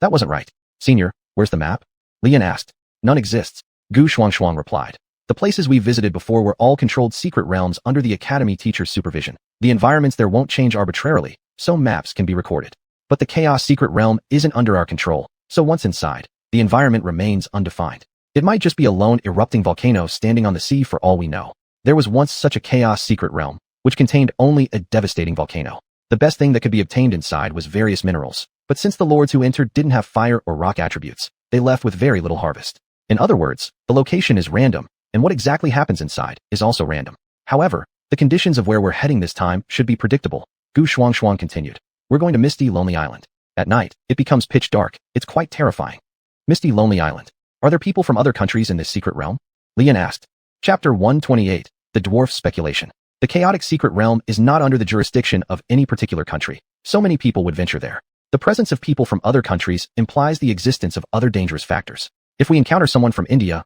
[SPEAKER 1] That wasn't right. Senior, where's the map? Li Yan asked. None exists. Gu Xuanhuan replied. The places we visited before were all controlled secret realms under the academy teacher's supervision. The environments there won't change arbitrarily, so maps can be recorded. But the Chaos Secret Realm isn't under our control, so once inside, the environment remains undefined. It might just be a lone erupting volcano standing on the sea for all we know. There was once such a Chaos Secret Realm, which contained only a devastating volcano. The best thing that could be obtained inside was various minerals, but since the lords who entered didn't have fire or rock attributes, they left with very little harvest. In other words, the location is random, and what exactly happens inside is also random. However, the conditions of where we're heading this time should be predictable. Gu Xuanhuan continued. We're going to Misty Lonely Island. At night, it becomes pitch dark. It's quite terrifying. Misty Lonely Island. Are there people from other countries in this secret realm? Li Yan asked. Chapter 128. The Dwarf Speculation. The chaotic secret realm is not under the jurisdiction of any particular country. So many people would venture there. The presence of people from other countries implies the existence of other dangerous factors. If we encounter someone from India,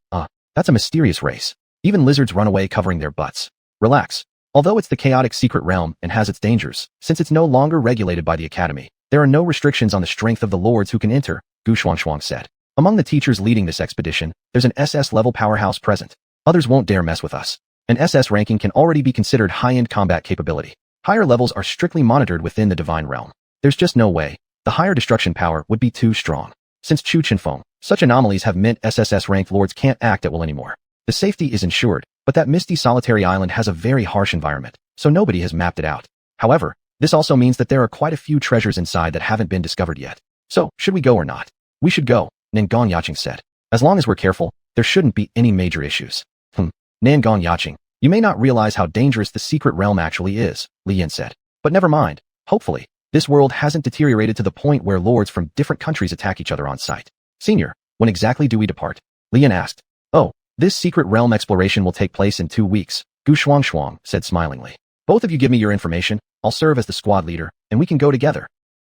[SPEAKER 1] that's a mysterious race. Even lizards run away covering their butts. Relax. Although it's the chaotic secret realm and has its dangers, since it's no longer regulated by the academy, there are no restrictions on the strength of the lords who can enter, Gu Xuanhuan said. Among the teachers leading this expedition, there's an SS-level powerhouse present. Others won't dare mess with us. An SS ranking can already be considered high-end combat capability. Higher levels are strictly monitored within the divine realm. There's just no way. The higher destruction power would be too strong. Since Chu Chenfeng, such anomalies have meant SSS-ranked lords can't act at will anymore. The safety is ensured, but that misty solitary island has a very harsh environment, so nobody has mapped it out. However, this also means that there are quite a few treasures inside that haven't been discovered yet. So, should we go or not? We should go, Ningong Yiqing said. As long as we're careful, there shouldn't be any major issues. Ningong Yiqing, you may not realize how dangerous the secret realm actually is, Li Yan said. But never mind. Hopefully, this world hasn't deteriorated to the point where lords from different countries attack each other on sight. Senior, when exactly do we depart? Li Yan asked. Oh, this secret realm exploration will take place in 2 weeks, Gu Xuanhuan said smilingly. Both of you give me your information, I'll serve as the squad leader, and we can go together.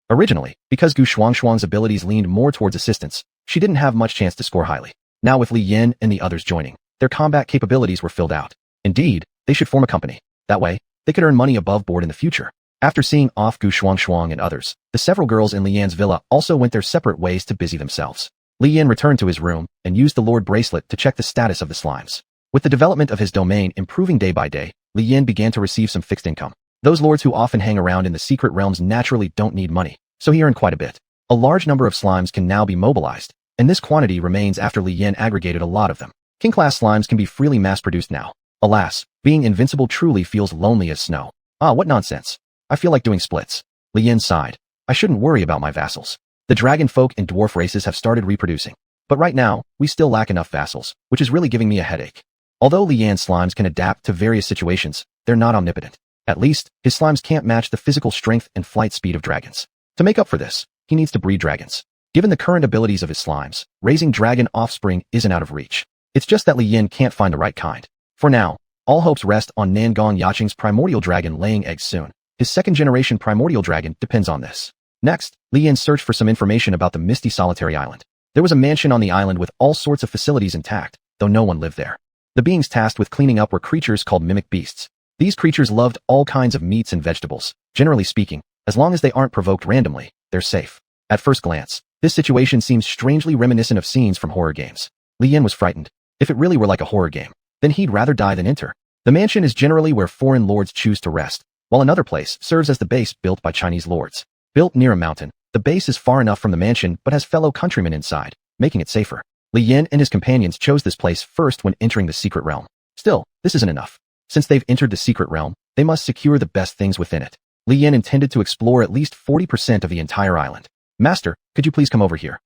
[SPEAKER 1] Originally, because Gu Xuanhuan's abilities leaned more towards assistance, she didn't have much chance to score highly. Now with Li Yan and the others joining, their combat capabilities were filled out. Indeed, they should form a company. That way, they could earn money above board in the future. After seeing off Gu Xuanhuan and others, the several girls in Li Yan's villa also went their separate ways to busy themselves. Li Yan returned to his room and used the Lord Bracelet to check the status of the slimes. With the development of his domain improving day by day, Li Yan began to receive some fixed income. Those lords who often hang around in the secret realms naturally don't need money, so he earned quite a bit. A large number of slimes can now be mobilized, and this quantity remains after Li Yan aggregated a lot of them. King-class slimes can be freely mass-produced now. Alas, being invincible truly feels lonely as snow. What nonsense. I feel like doing splits. Li Yan sighed. I shouldn't worry about my vassals. The dragon folk and dwarf races have started reproducing. But right now, we still lack enough vassals, which is really giving me a headache. Although Li Yan's slimes can adapt to various situations, they're not omnipotent. At least, his slimes can't match the physical strength and flight speed of dragons. To make up for this, he needs to breed dragons. Given the current abilities of his slimes, raising dragon offspring isn't out of reach. It's just that Li Yin can't find the right kind. For now, all hopes rest on Nangong Yaqing's primordial dragon laying eggs soon. His second-generation primordial dragon depends on this. Next, Li Yin searched for some information about the misty solitary island. There was a mansion on the island with all sorts of facilities intact, though no one lived there. The beings tasked with cleaning up were creatures called mimic beasts. These creatures loved all kinds of meats and vegetables. Generally speaking, as long as they aren't provoked randomly, they're safe. At first glance, this situation seems strangely reminiscent of scenes from horror games. Li Yin was frightened. If it really were like a horror game, then he'd rather die than enter. The mansion is generally where foreign lords choose to rest, while another place serves as the base built by Chinese lords. Built near a mountain, the base is far enough from the mansion but has fellow countrymen inside, making it safer. Li Yin and his companions chose this place first when entering the secret realm. Still, this isn't enough. Since they've entered the secret realm, they must secure the best things within it. Li Yin intended to explore at least 40% of the entire island. Master, could you please come over here?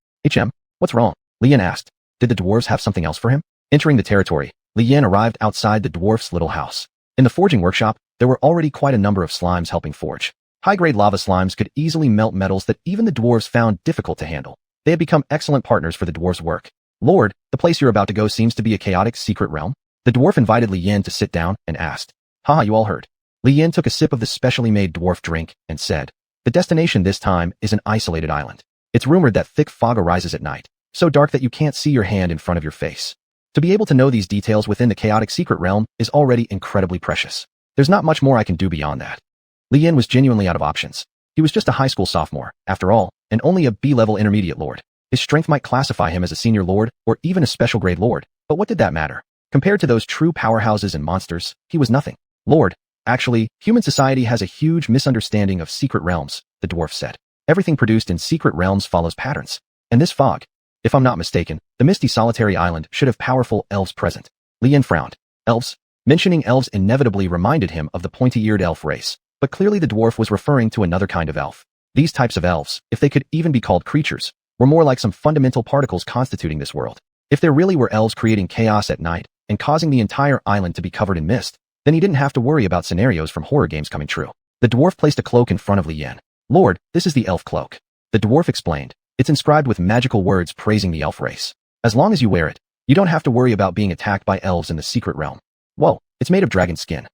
[SPEAKER 1] What's wrong? Li Yin asked. Did the dwarves have something else for him? Entering the territory, Li Yin arrived outside the dwarf's little house. In the forging workshop, there were already quite a number of slimes helping forge. High-grade lava slimes could easily melt metals that even the dwarves found difficult to handle. They had become excellent partners for the dwarves' work. Lord, the place you're about to go seems to be a chaotic secret realm. The dwarf invited Li Yin to sit down and asked. Haha, you all heard. Li Yin took a sip of the specially made dwarf drink and said, the destination this time is an isolated island. It's rumored that thick fog arises at night, so dark that you can't see your hand in front of your face. To be able to know these details within the chaotic secret realm is already incredibly precious. There's not much more I can do beyond that. Li Yin was genuinely out of options. He was just a high school sophomore, after all, and only a B-level intermediate lord. His strength might classify him as a senior lord or even a special grade lord, but what did that matter? Compared to those true powerhouses and monsters, he was nothing. Lord, actually, human society has a huge misunderstanding of secret realms, the dwarf said. Everything produced in secret realms follows patterns. And this fog, if I'm not mistaken, the misty solitary island should have powerful elves present. Li Yin frowned. Elves? Mentioning elves inevitably reminded him of the pointy-eared elf race, but clearly the dwarf was referring to another kind of elf. These types of elves, if they could even be called creatures, were more like some fundamental particles constituting this world. If there really were elves creating chaos at night and causing the entire island to be covered in mist, then he didn't have to worry about scenarios from horror games coming true. The dwarf placed a cloak in front of Li Yin. Lord, this is the elf cloak. The dwarf explained. It's inscribed with magical words praising the elf race. As long as you wear it, you don't have to worry about being attacked by elves in the secret realm. Whoa, it's made of dragon skin.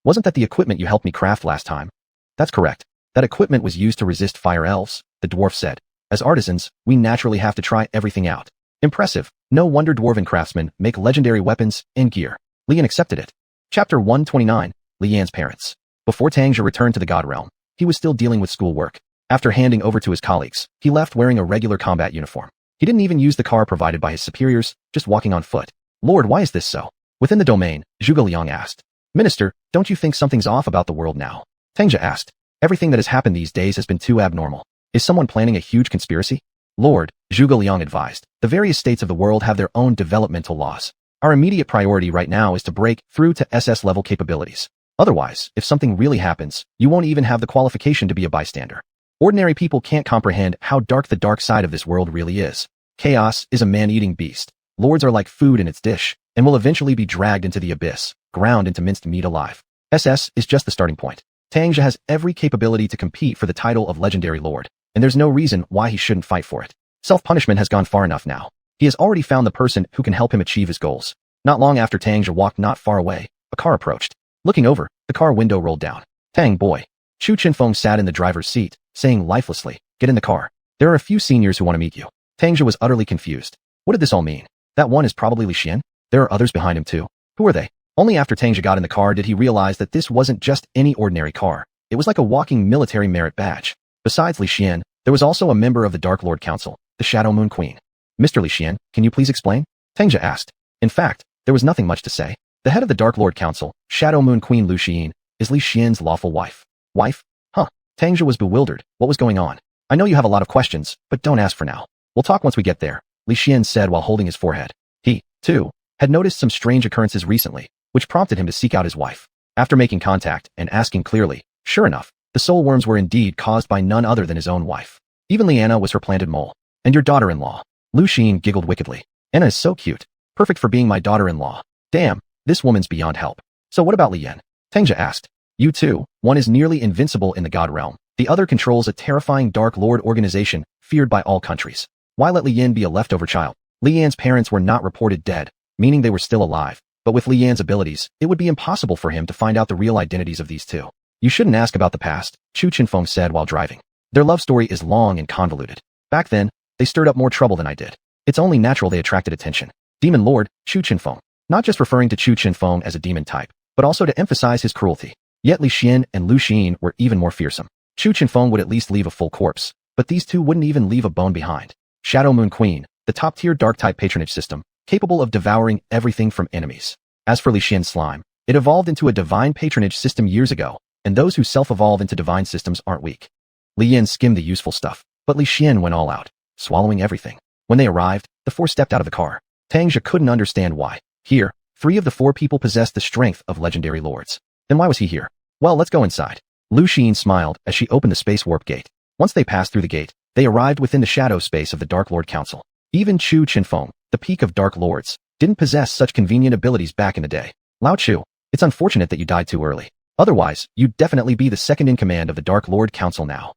[SPEAKER 1] Wasn't that the equipment you helped me craft last time? That's correct. That equipment was used to resist fire elves, the dwarf said. As artisans, we naturally have to try everything out. Impressive. No wonder dwarven craftsmen make legendary weapons and gear. Li Yin accepted it. Chapter 129, Li Yin's parents. Before Tangja returned to the God Realm, he was still dealing with schoolwork. After handing over to his colleagues, he left wearing a regular combat uniform. He didn't even use the car provided by his superiors, just walking on foot. Lord, why is this so? Within the domain, Zhuge Liang asked. Minister, don't you think something's off about the world now? Tangja asked. Everything that has happened these days has been too abnormal. Is someone planning a huge conspiracy? Lord, Zhuge Liang advised, the various states of the world have their own developmental laws. Our immediate priority right now is to break through to SS-level capabilities. Otherwise, if something really happens, you won't even have the qualification to be a bystander. Ordinary people can't comprehend how dark the dark side of this world really is. Chaos is a man-eating beast. Lords are like food in its dish, and will eventually be dragged into the abyss, ground into minced meat alive. SS is just the starting point. Tangja has every capability to compete for the title of legendary lord, and there's no reason why he shouldn't fight for it. Self-punishment has gone far enough now. He has already found the person who can help him achieve his goals. Not long after Tangja walked not far away, a car approached. Looking over, the car window rolled down. Tang boy. Chu Chinfeng sat in the driver's seat, saying lifelessly, get in the car. There are a few seniors who want to meet you. Tangja was utterly confused. What did this all mean? That one is probably Li Xian. There are others behind him too. Who are they? Only after Tangja got in the car did he realize that this wasn't just any ordinary car. It was like a walking military merit badge. Besides Li Xian, there was also a member of the Dark Lord Council, the Shadow Moon Queen. Mr. Li Xian, can you please explain? Tangja asked. In fact, there was nothing much to say. The head of the Dark Lord Council, Shadow Moon Queen Lu Xian, is Li Xian's lawful wife. Wife? Huh. Tangja was bewildered. What was going on? I know you have a lot of questions, but don't ask for now. We'll talk once we get there, Li Xian said while holding his forehead. He, too, had noticed some strange occurrences recently, which prompted him to seek out his wife. After making contact and asking clearly, sure enough, the soul worms were indeed caused by none other than his own wife. Even Liana was her planted mole. And your daughter-in-law. Lu Xian giggled wickedly. Anna is so cute. Perfect for being my daughter-in-law. Damn, this woman's beyond help. So what about Li Yan? Tangja asked. You too. One is nearly invincible in the God realm. The other controls a terrifying Dark Lord organization feared by all countries. Why let Li Yan be a leftover child? Li Yan's parents were not reported dead, meaning they were still alive. But with Li Yan's abilities, it would be impossible for him to find out the real identities of these two. You shouldn't ask about the past, Chu Chenfeng said while driving. Their love story is long and convoluted. Back then, they stirred up more trouble than I did. It's only natural they attracted attention. Demon Lord, Chu Chenfeng. Not just referring to Chu Chenfeng as a demon type, but also to emphasize his cruelty. Yet Li Xian and Lu Xin were even more fearsome. Chu Chenfeng would at least leave a full corpse, but these two wouldn't even leave a bone behind. Shadow Moon Queen, the top-tier dark-type patronage system, capable of devouring everything from enemies. As for Li Xian's slime, it evolved into a divine patronage system years ago, and those who self-evolve into divine systems aren't weak. Li Yan skimmed the useful stuff, but Li Xian went all out, swallowing everything. When they arrived, the four stepped out of the car. Tang Jia couldn't understand why. Here, 3 of the 4 people possessed the strength of legendary lords. Then why was he here? Well, let's go inside. Lu Xin smiled as she opened the space warp gate. Once they passed through the gate, they arrived within the shadow space of the Dark Lord Council. Even Chu Chenfeng, the peak of Dark Lords, didn't possess such convenient abilities back in the day. Lao Chu, it's unfortunate that you died too early. Otherwise, you'd definitely be the second in command of the Dark Lord Council now.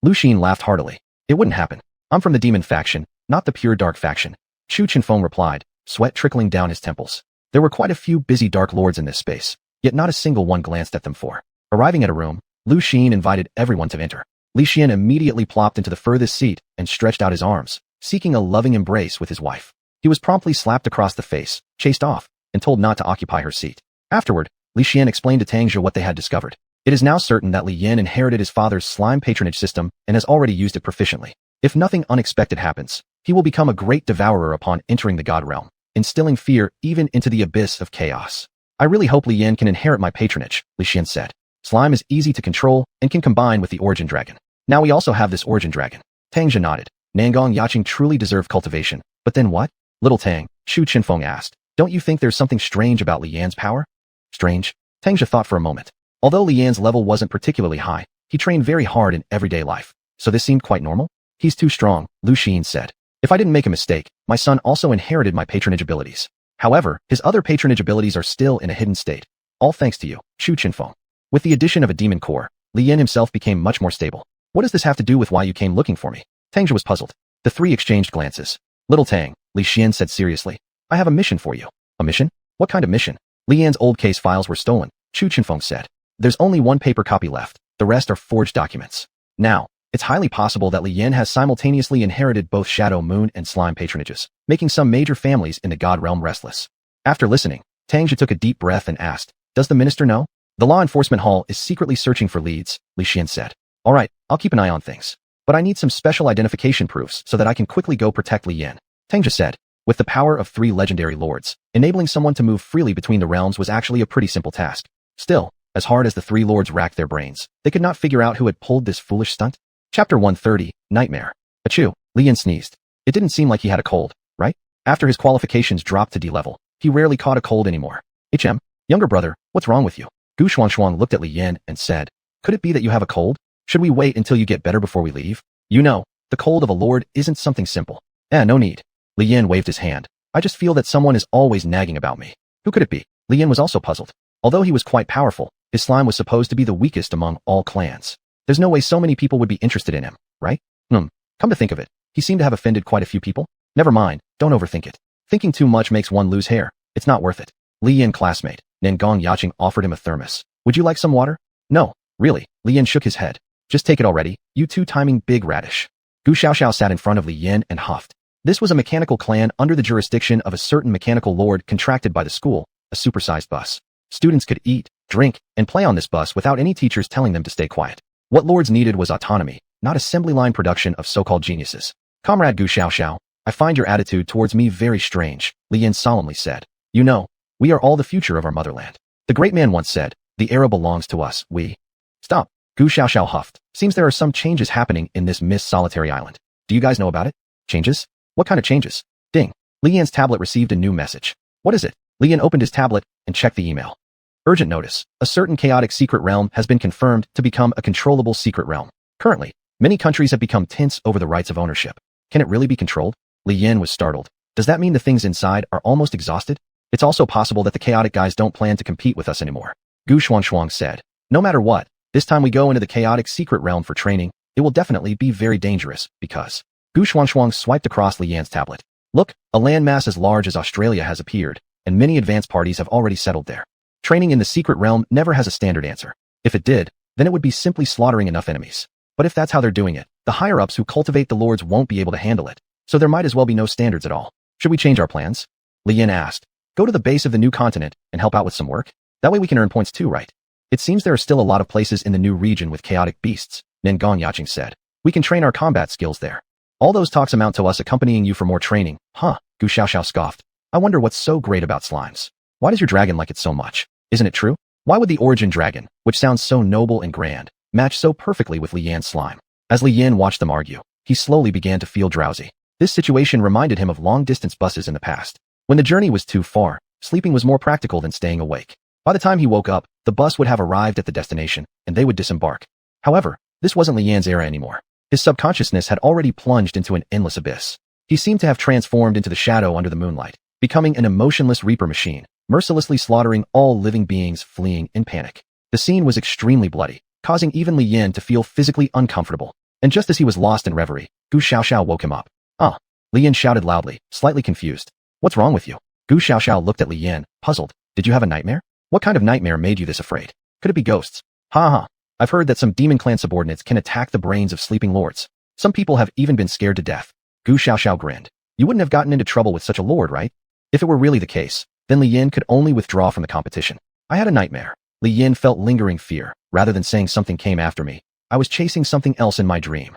[SPEAKER 1] Lu Xin laughed heartily. It wouldn't happen. I'm from the demon faction, not the pure dark faction. Chu Chenfeng replied, sweat trickling down his temples. There were quite a few busy Dark Lords in this space, yet not a single one glanced at them for. Arriving at a room, Lu Xin invited everyone to enter. Li Xian immediately plopped into the furthest seat and stretched out his arms, seeking a loving embrace with his wife. He was promptly slapped across the face, chased off, and told not to occupy her seat. Afterward, Li Xian explained to Tang Jia what they had discovered. It is now certain that Li Yan inherited his father's slime patronage system and has already used it proficiently. If nothing unexpected happens, he will become a great devourer upon entering the God realm, instilling fear even into the abyss of chaos. I really hope Li Yan can inherit my patronage, Li Xian said. Slime is easy to control and can combine with the origin dragon. Now we also have this origin dragon. Tang Jia nodded. Nangong Yaqing truly deserved cultivation. But then what? Little Tang, Chu Chenfeng asked. Don't you think there's something strange about Li Yan's power? Strange? Tang Jia thought for a moment. Although Li Yan's level wasn't particularly high, he trained very hard in everyday life. So this seemed quite normal? He's too strong, Lu Xin said. If I didn't make a mistake, my son also inherited my patronage abilities. However, his other patronage abilities are still in a hidden state. All thanks to you, Chu Chenfeng. With the addition of a demon core, Li Yan himself became much more stable. What does this have to do with why you came looking for me? Tang Jia was puzzled. The 3 exchanged glances. Little Tang, Li Xian said seriously. I have a mission for you. A mission? What kind of mission? Li Yan's old case files were stolen, Chu Chenfeng said. There's only 1 paper copy left. The rest are forged documents. Now, it's highly possible that Li Yan has simultaneously inherited both Shadow Moon and Slime patronages, making some major families in the God realm restless. After listening, Tang Jia took a deep breath and asked, does the minister know? The law enforcement hall is secretly searching for leads, Li Xian said. All right, I'll keep an eye on things. But I need some special identification proofs so that I can quickly go protect Li Yan. Tang Jia said. With the power of 3 legendary lords, enabling someone to move freely between the realms was actually a pretty simple task. Still, as hard as the 3 lords racked their brains, they could not figure out who had pulled this foolish stunt. Chapter 130, Nightmare. Achoo, Li Yan sneezed. It didn't seem like he had a cold, right? After his qualifications dropped to D level, he rarely caught a cold anymore. Younger brother, what's wrong with you? Xuanhuan looked at Li Yan and said, could it be that you have a cold? Should we wait until you get better before we leave? You know, the cold of a lord isn't something simple. No need. Li Yan waved his hand. I just feel that someone is always nagging about me. Who could it be? Li Yan was also puzzled. Although he was quite powerful, his slime was supposed to be the weakest among all clans. There's no way so many people would be interested in him, right? Come to think of it, he seemed to have offended quite a few people. Never mind, don't overthink it. Thinking too much makes one lose hair. It's not worth it. Li Yan classmate, Nangong Yaqing offered him a thermos. Would you like some water? No, really, Li Yan shook his head. Just take it already, you two-timing big radish. Gu Xiaoxiao sat in front of Li Yan and huffed. This was a mechanical clan under the jurisdiction of a certain mechanical lord contracted by the school, a supersized bus. Students could eat, drink, and play on this bus without any teachers telling them to stay quiet. What lords needed was autonomy, not assembly line production of so-called geniuses. Comrade Gu Xiaoxiao, I find your attitude towards me very strange, Li Yan solemnly said. You know, we are all the future of our motherland. The great man once said, the era belongs to us, we. Stop, Gu Xiaoxiao huffed. Seems there are some changes happening in this Miss Solitary Island. Do you guys know about it? Changes? What kind of changes? Ding. Li Yan's tablet received a new message. What is it? Li Yan opened his tablet and checked the email. Urgent notice. A certain chaotic secret realm has been confirmed to become a controllable secret realm. Currently, many countries have become tense over the rights of ownership. Can it really be controlled? Li Yan was startled. Does that mean the things inside are almost exhausted? It's also possible that the chaotic guys don't plan to compete with us anymore. Gu Xuanhuan said. No matter what, this time we go into the chaotic secret realm for training, it will definitely be very dangerous, because... Gu Xuanhuan swiped across Li Yan's tablet. Look, a landmass as large as Australia has appeared. and many advanced parties have already settled there. Training in the secret realm never has a standard answer. If it did, then it would be simply slaughtering enough enemies. But if that's how they're doing it, the higher-ups who cultivate the lords won't be able to handle it, so there might as well be no standards at all. Should we change our plans? Li Yin asked. Go to the base of the new continent and help out with some work? That way we can earn points too, right? It seems there are still a lot of places in the new region with chaotic beasts, Nen Gong said. We can train our combat skills there. All those talks amount to us accompanying you for more training, huh? Gu Xiaoxiao scoffed. I wonder what's so great about slimes. Why does your dragon like it so much? Isn't it true? Why would the origin dragon, which sounds so noble and grand, match so perfectly with Li Yan's slime? As Li Yan watched them argue, he slowly began to feel drowsy. This situation reminded him of long-distance buses in the past. When the journey was too far, sleeping was more practical than staying awake. By the time he woke up, the bus would have arrived at the destination, and they would disembark. However, this wasn't Li Yan's era anymore. His subconsciousness had already plunged into an endless abyss. He seemed to have transformed into the shadow under the moonlight, becoming an emotionless reaper machine, mercilessly slaughtering all living beings fleeing in panic. The scene was extremely bloody, causing even Li Yan to feel physically uncomfortable. And just as he was lost in reverie, Gu Xiaoxiao woke him up. Ah! Li Yan shouted loudly, slightly confused. What's wrong with you? Gu Xiaoxiao looked at Li Yan, puzzled. Did you have a nightmare? What kind of nightmare made you this afraid? Could it be ghosts? Ha ha. I've heard that some demon clan subordinates can attack the brains of sleeping lords. Some people have even been scared to death. Gu Xiaoxiao grinned. You wouldn't have gotten into trouble with such a lord, right? If it were really the case, then Li Yan could only withdraw from the competition. I had a nightmare. Li Yan felt lingering fear. Rather than saying something came after me, I was chasing something else in my dream.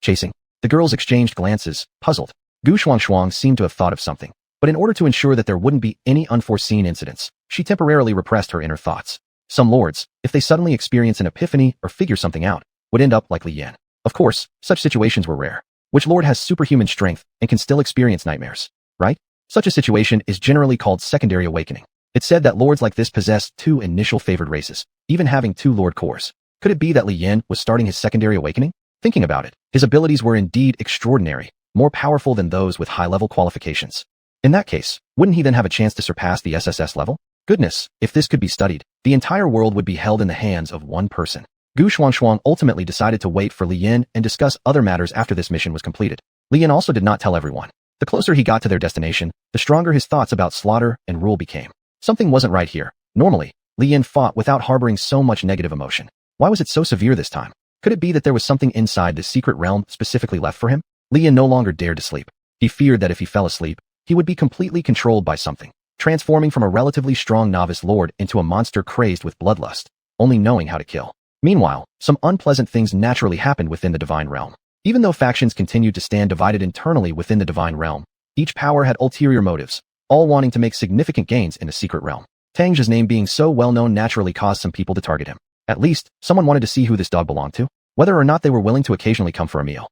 [SPEAKER 1] Chasing? The girls exchanged glances, puzzled. Gu Xuanhuan seemed to have thought of something, but in order to ensure that there wouldn't be any unforeseen incidents, she temporarily repressed her inner thoughts. Some lords, if they suddenly experience an epiphany or figure something out, would end up like Li Yan. Of course, such situations were rare. Which lord has superhuman strength and can still experience nightmares, right? Such a situation is generally called secondary awakening. It's said that lords like this possess two initial favored races, even having two lord cores. Could it be that Li Yan was starting his secondary awakening? Thinking about it, his abilities were indeed extraordinary, more powerful than those with high-level qualifications. In that case, wouldn't he then have a chance to surpass the SSS level? Goodness, if this could be studied, the entire world would be held in the hands of one person. Gu Xuanhuan ultimately decided to wait for Li Yan and discuss other matters after this mission was completed. Li Yan also did not tell everyone. The closer he got to their destination, the stronger his thoughts about slaughter and rule became. Something wasn't right here. Normally, Li Yan fought without harboring so much negative emotion. Why was it so severe this time? Could it be that there was something inside the secret realm specifically left for him? Li Yan no longer dared to sleep. He feared that if he fell asleep, he would be completely controlled by something, transforming from a relatively strong novice lord into a monster crazed with bloodlust, only knowing how to kill. Meanwhile, some unpleasant things naturally happened within the divine realm. Even though factions continued to stand divided internally within the divine realm, each power had ulterior motives, all wanting to make significant gains in the secret realm. Tang Zhe's name being so well known naturally caused some people to target him. At least, someone wanted to see who this dog belonged to, whether or not they were willing to occasionally come for a meal.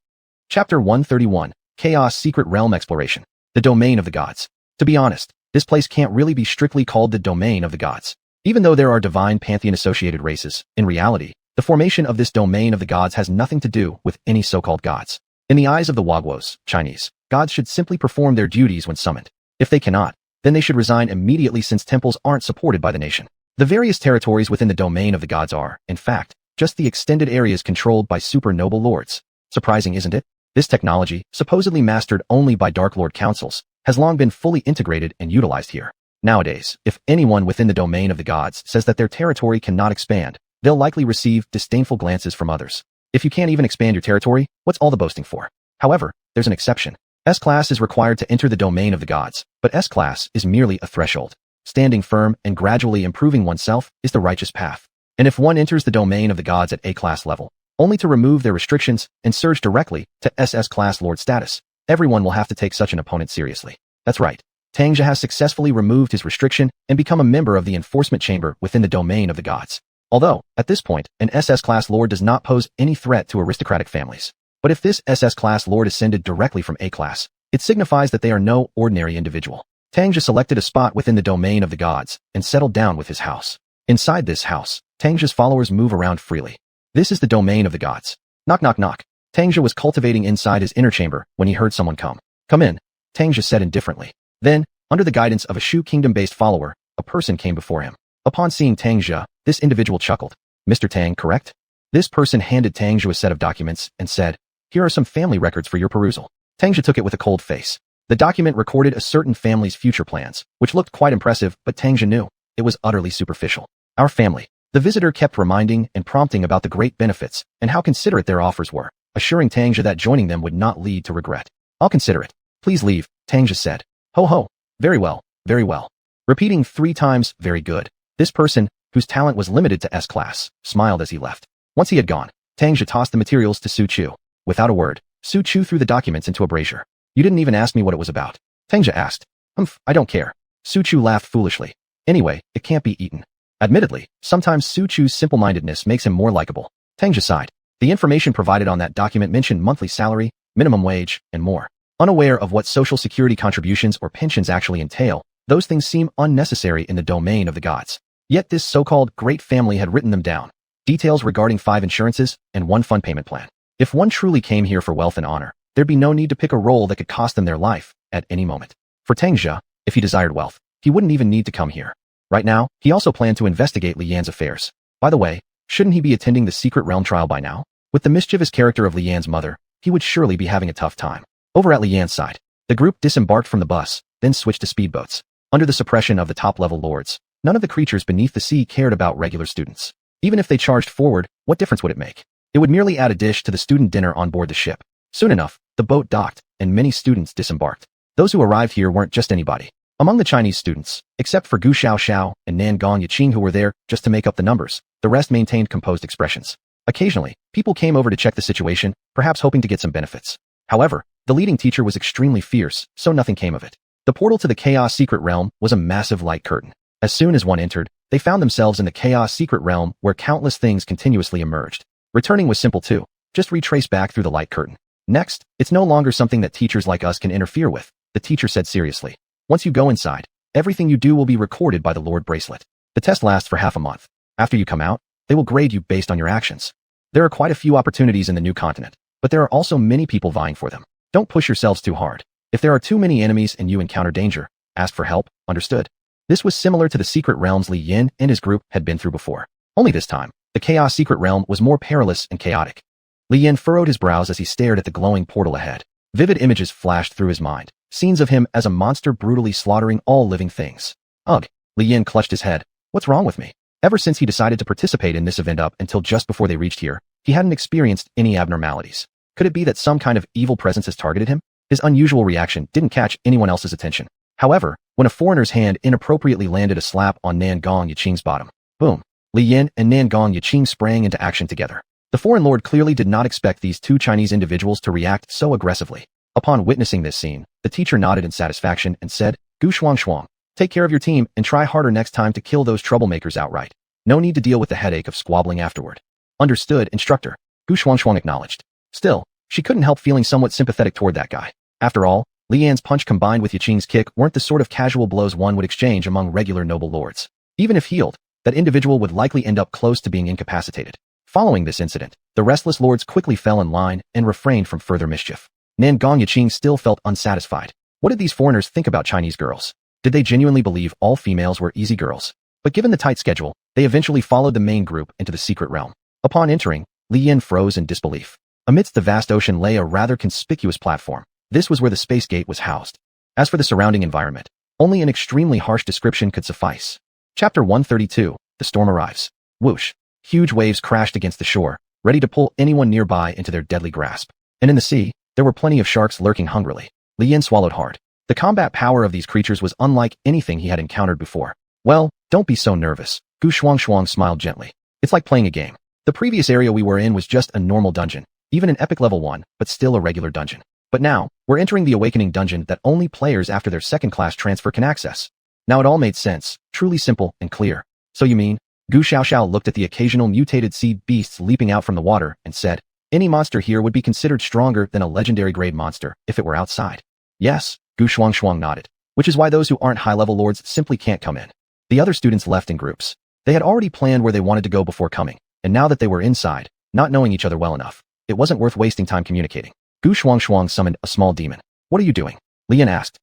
[SPEAKER 1] Chapter 131, Chaos Secret Realm Exploration. The Domain of the Gods. To be honest, this place can't really be strictly called the Domain of the Gods. Even though there are divine pantheon-associated races, in reality, the formation of this Domain of the Gods has nothing to do with any so-called gods. In the eyes of the Wagwos, Chinese, gods should simply perform their duties when summoned. If they cannot, then they should resign immediately since temples aren't supported by the nation. The various territories within the Domain of the Gods are, in fact, just the extended areas controlled by super noble lords. Surprising, isn't it? This technology, supposedly mastered only by Dark Lord councils, has long been fully integrated and utilized here. Nowadays, if anyone within the Domain of the Gods says that their territory cannot expand, they'll likely receive disdainful glances from others. If you can't even expand your territory, what's all the boasting for? However, there's an exception. S-Class is required to enter the Domain of the Gods, but S-Class is merely a threshold. Standing firm and gradually improving oneself is the righteous path. And if one enters the Domain of the Gods at A-Class level, only to remove their restrictions and surge directly to SS-Class Lord status, everyone will have to take such an opponent seriously. That's right. Tang Zhe has successfully removed his restriction and become a member of the enforcement chamber within the Domain of the Gods. Although, at this point, an SS-Class Lord does not pose any threat to aristocratic families. But if this SS-Class Lord ascended directly from A-Class, it signifies that they are no ordinary individual. Tang Zhe selected a spot within the Domain of the Gods and settled down with his house. Inside this house, Tang Zhe's followers move around freely. This is the Domain of the Gods. Knock knock knock. Tang Zhe was cultivating inside his inner chamber when he heard someone come. Come in, Tang Zhe said indifferently. Then, under the guidance of a Shu Kingdom-based follower, a person came before him. Upon seeing Tang Zhe, this individual chuckled. Mr. Tang, correct? This person handed Tang Zhe a set of documents and said, here are some family records for your perusal. Tang Zhe took it with a cold face. The document recorded a certain family's future plans, which looked quite impressive, but Tang Jia knew it was utterly superficial. Our family. The visitor kept reminding and prompting about the great benefits and how considerate their offers were, assuring Tang Jia that joining them would not lead to regret. I'll consider it. Please leave, Tang Jia said. Ho ho. Very well, very well. Repeating 3 times, very good. This person, whose talent was limited to S class, smiled as he left. Once he had gone, Tang Jia tossed the materials to Su Chu. Without a word, Su Chu threw the documents into a brazier. You didn't even ask me what it was about. Tang Jia asked. I don't care. Su Chu laughed foolishly. Anyway, it can't be eaten. Admittedly, sometimes Su Chu's simple-mindedness makes him more likable. Tang Jia sighed. The information provided on that document mentioned monthly salary, minimum wage, and more. Unaware of what social security contributions or pensions actually entail, those things seem unnecessary in the domain of the gods. Yet this so-called great family had written them down. Details regarding 5 insurances and 1 fund payment plan. If one truly came here for wealth and honor, there'd be no need to pick a role that could cost them their life at any moment. For Tang Jia, if he desired wealth, he wouldn't even need to come here. Right now, he also planned to investigate Li Yan's affairs. By the way, shouldn't he be attending the secret realm trial by now? With the mischievous character of Li Yan's mother, he would surely be having a tough time. Over at Li Yan's side, the group disembarked from the bus, then switched to speedboats. Under the suppression of the top-level lords, none of the creatures beneath the sea cared about regular students. Even if they charged forward, what difference would it make? It would merely add a dish to the student dinner on board the ship. Soon enough, the boat docked, and many students disembarked. Those who arrived here weren't just anybody. Among the Chinese students, except for Gu Xiaoxiao and Nan Gong Yiqing who were there just to make up the numbers, the rest maintained composed expressions. Occasionally, people came over to check the situation, perhaps hoping to get some benefits. However, the leading teacher was extremely fierce, so nothing came of it. The portal to the Chaos Secret Realm was a massive light curtain. As soon as one entered, they found themselves in the Chaos Secret Realm where countless things continuously emerged. Returning was simple too. Just retrace back through the light curtain. Next, it's no longer something that teachers like us can interfere with, the teacher said seriously. Once you go inside, everything you do will be recorded by the Lord Bracelet. The test lasts for half a month. After you come out, they will grade you based on your actions. There are quite a few opportunities in the new continent, but there are also many people vying for them. Don't push yourselves too hard. If there are too many enemies and you encounter danger, ask for help, understood? This was similar to the secret realms Li Yan and his group had been through before. Only this time, the Chaos Secret Realm was more perilous and chaotic. Li Yan furrowed his brows as he stared at the glowing portal ahead. Vivid images flashed through his mind, scenes of him as a monster brutally slaughtering all living things. Ugh, Li Yan clutched his head. What's wrong with me? Ever since he decided to participate in this event up until just before they reached here, he hadn't experienced any abnormalities. Could it be that some kind of evil presence has targeted him? His unusual reaction didn't catch anyone else's attention. However, when a foreigner's hand inappropriately landed a slap on Nan Gong Yiqing's bottom, boom, Li Yan and Nan Gong Yiqing sprang into action together. The foreign lord clearly did not expect these 2 Chinese individuals to react so aggressively. Upon witnessing this scene, the teacher nodded in satisfaction and said, Gu Xuanhuan, take care of your team and try harder next time to kill those troublemakers outright. No need to deal with the headache of squabbling afterward. Understood, instructor. Gu Xuanhuan acknowledged. Still, she couldn't help feeling somewhat sympathetic toward that guy. After all, Li Yan's punch combined with Yiqing's kick weren't the sort of casual blows one would exchange among regular noble lords. Even if healed, that individual would likely end up close to being incapacitated. Following this incident, the restless lords quickly fell in line and refrained from further mischief. Nan Gong Yiqing still felt unsatisfied. What did these foreigners think about Chinese girls? Did they genuinely believe all females were easy girls? But given the tight schedule, they eventually followed the main group into the secret realm. Upon entering, Li Yan froze in disbelief. Amidst the vast ocean lay a rather conspicuous platform. This was where the space gate was housed. As for the surrounding environment, only an extremely harsh description could suffice. Chapter 132, The Storm Arrives. Whoosh. Huge waves crashed against the shore, ready to pull anyone nearby into their deadly grasp. And in the sea, there were plenty of sharks lurking hungrily. Li Yan swallowed hard. The combat power of these creatures was unlike anything he had encountered before. Well, don't be so nervous. Gu Xuanhuan smiled gently. It's like playing a game. The previous area we were in was just a normal dungeon, even an epic level 1, but still a regular dungeon. But now, we're entering the awakening dungeon that only players after their second-class transfer can access. Now it all made sense, truly simple and clear. So you mean? Gu Xiaoxiao looked at the occasional mutated sea beasts leaping out from the water and said, any monster here would be considered stronger than a legendary grade monster if it were outside. Yes, Gu Xuanhuan nodded, which is why those who aren't high-level lords simply can't come in. The other students left in groups. They had already planned where they wanted to go before coming, and now that they were inside, not knowing each other well enough, it wasn't worth wasting time communicating. Gu Xuanhuan summoned a small demon. What are you doing? Li Yan asked.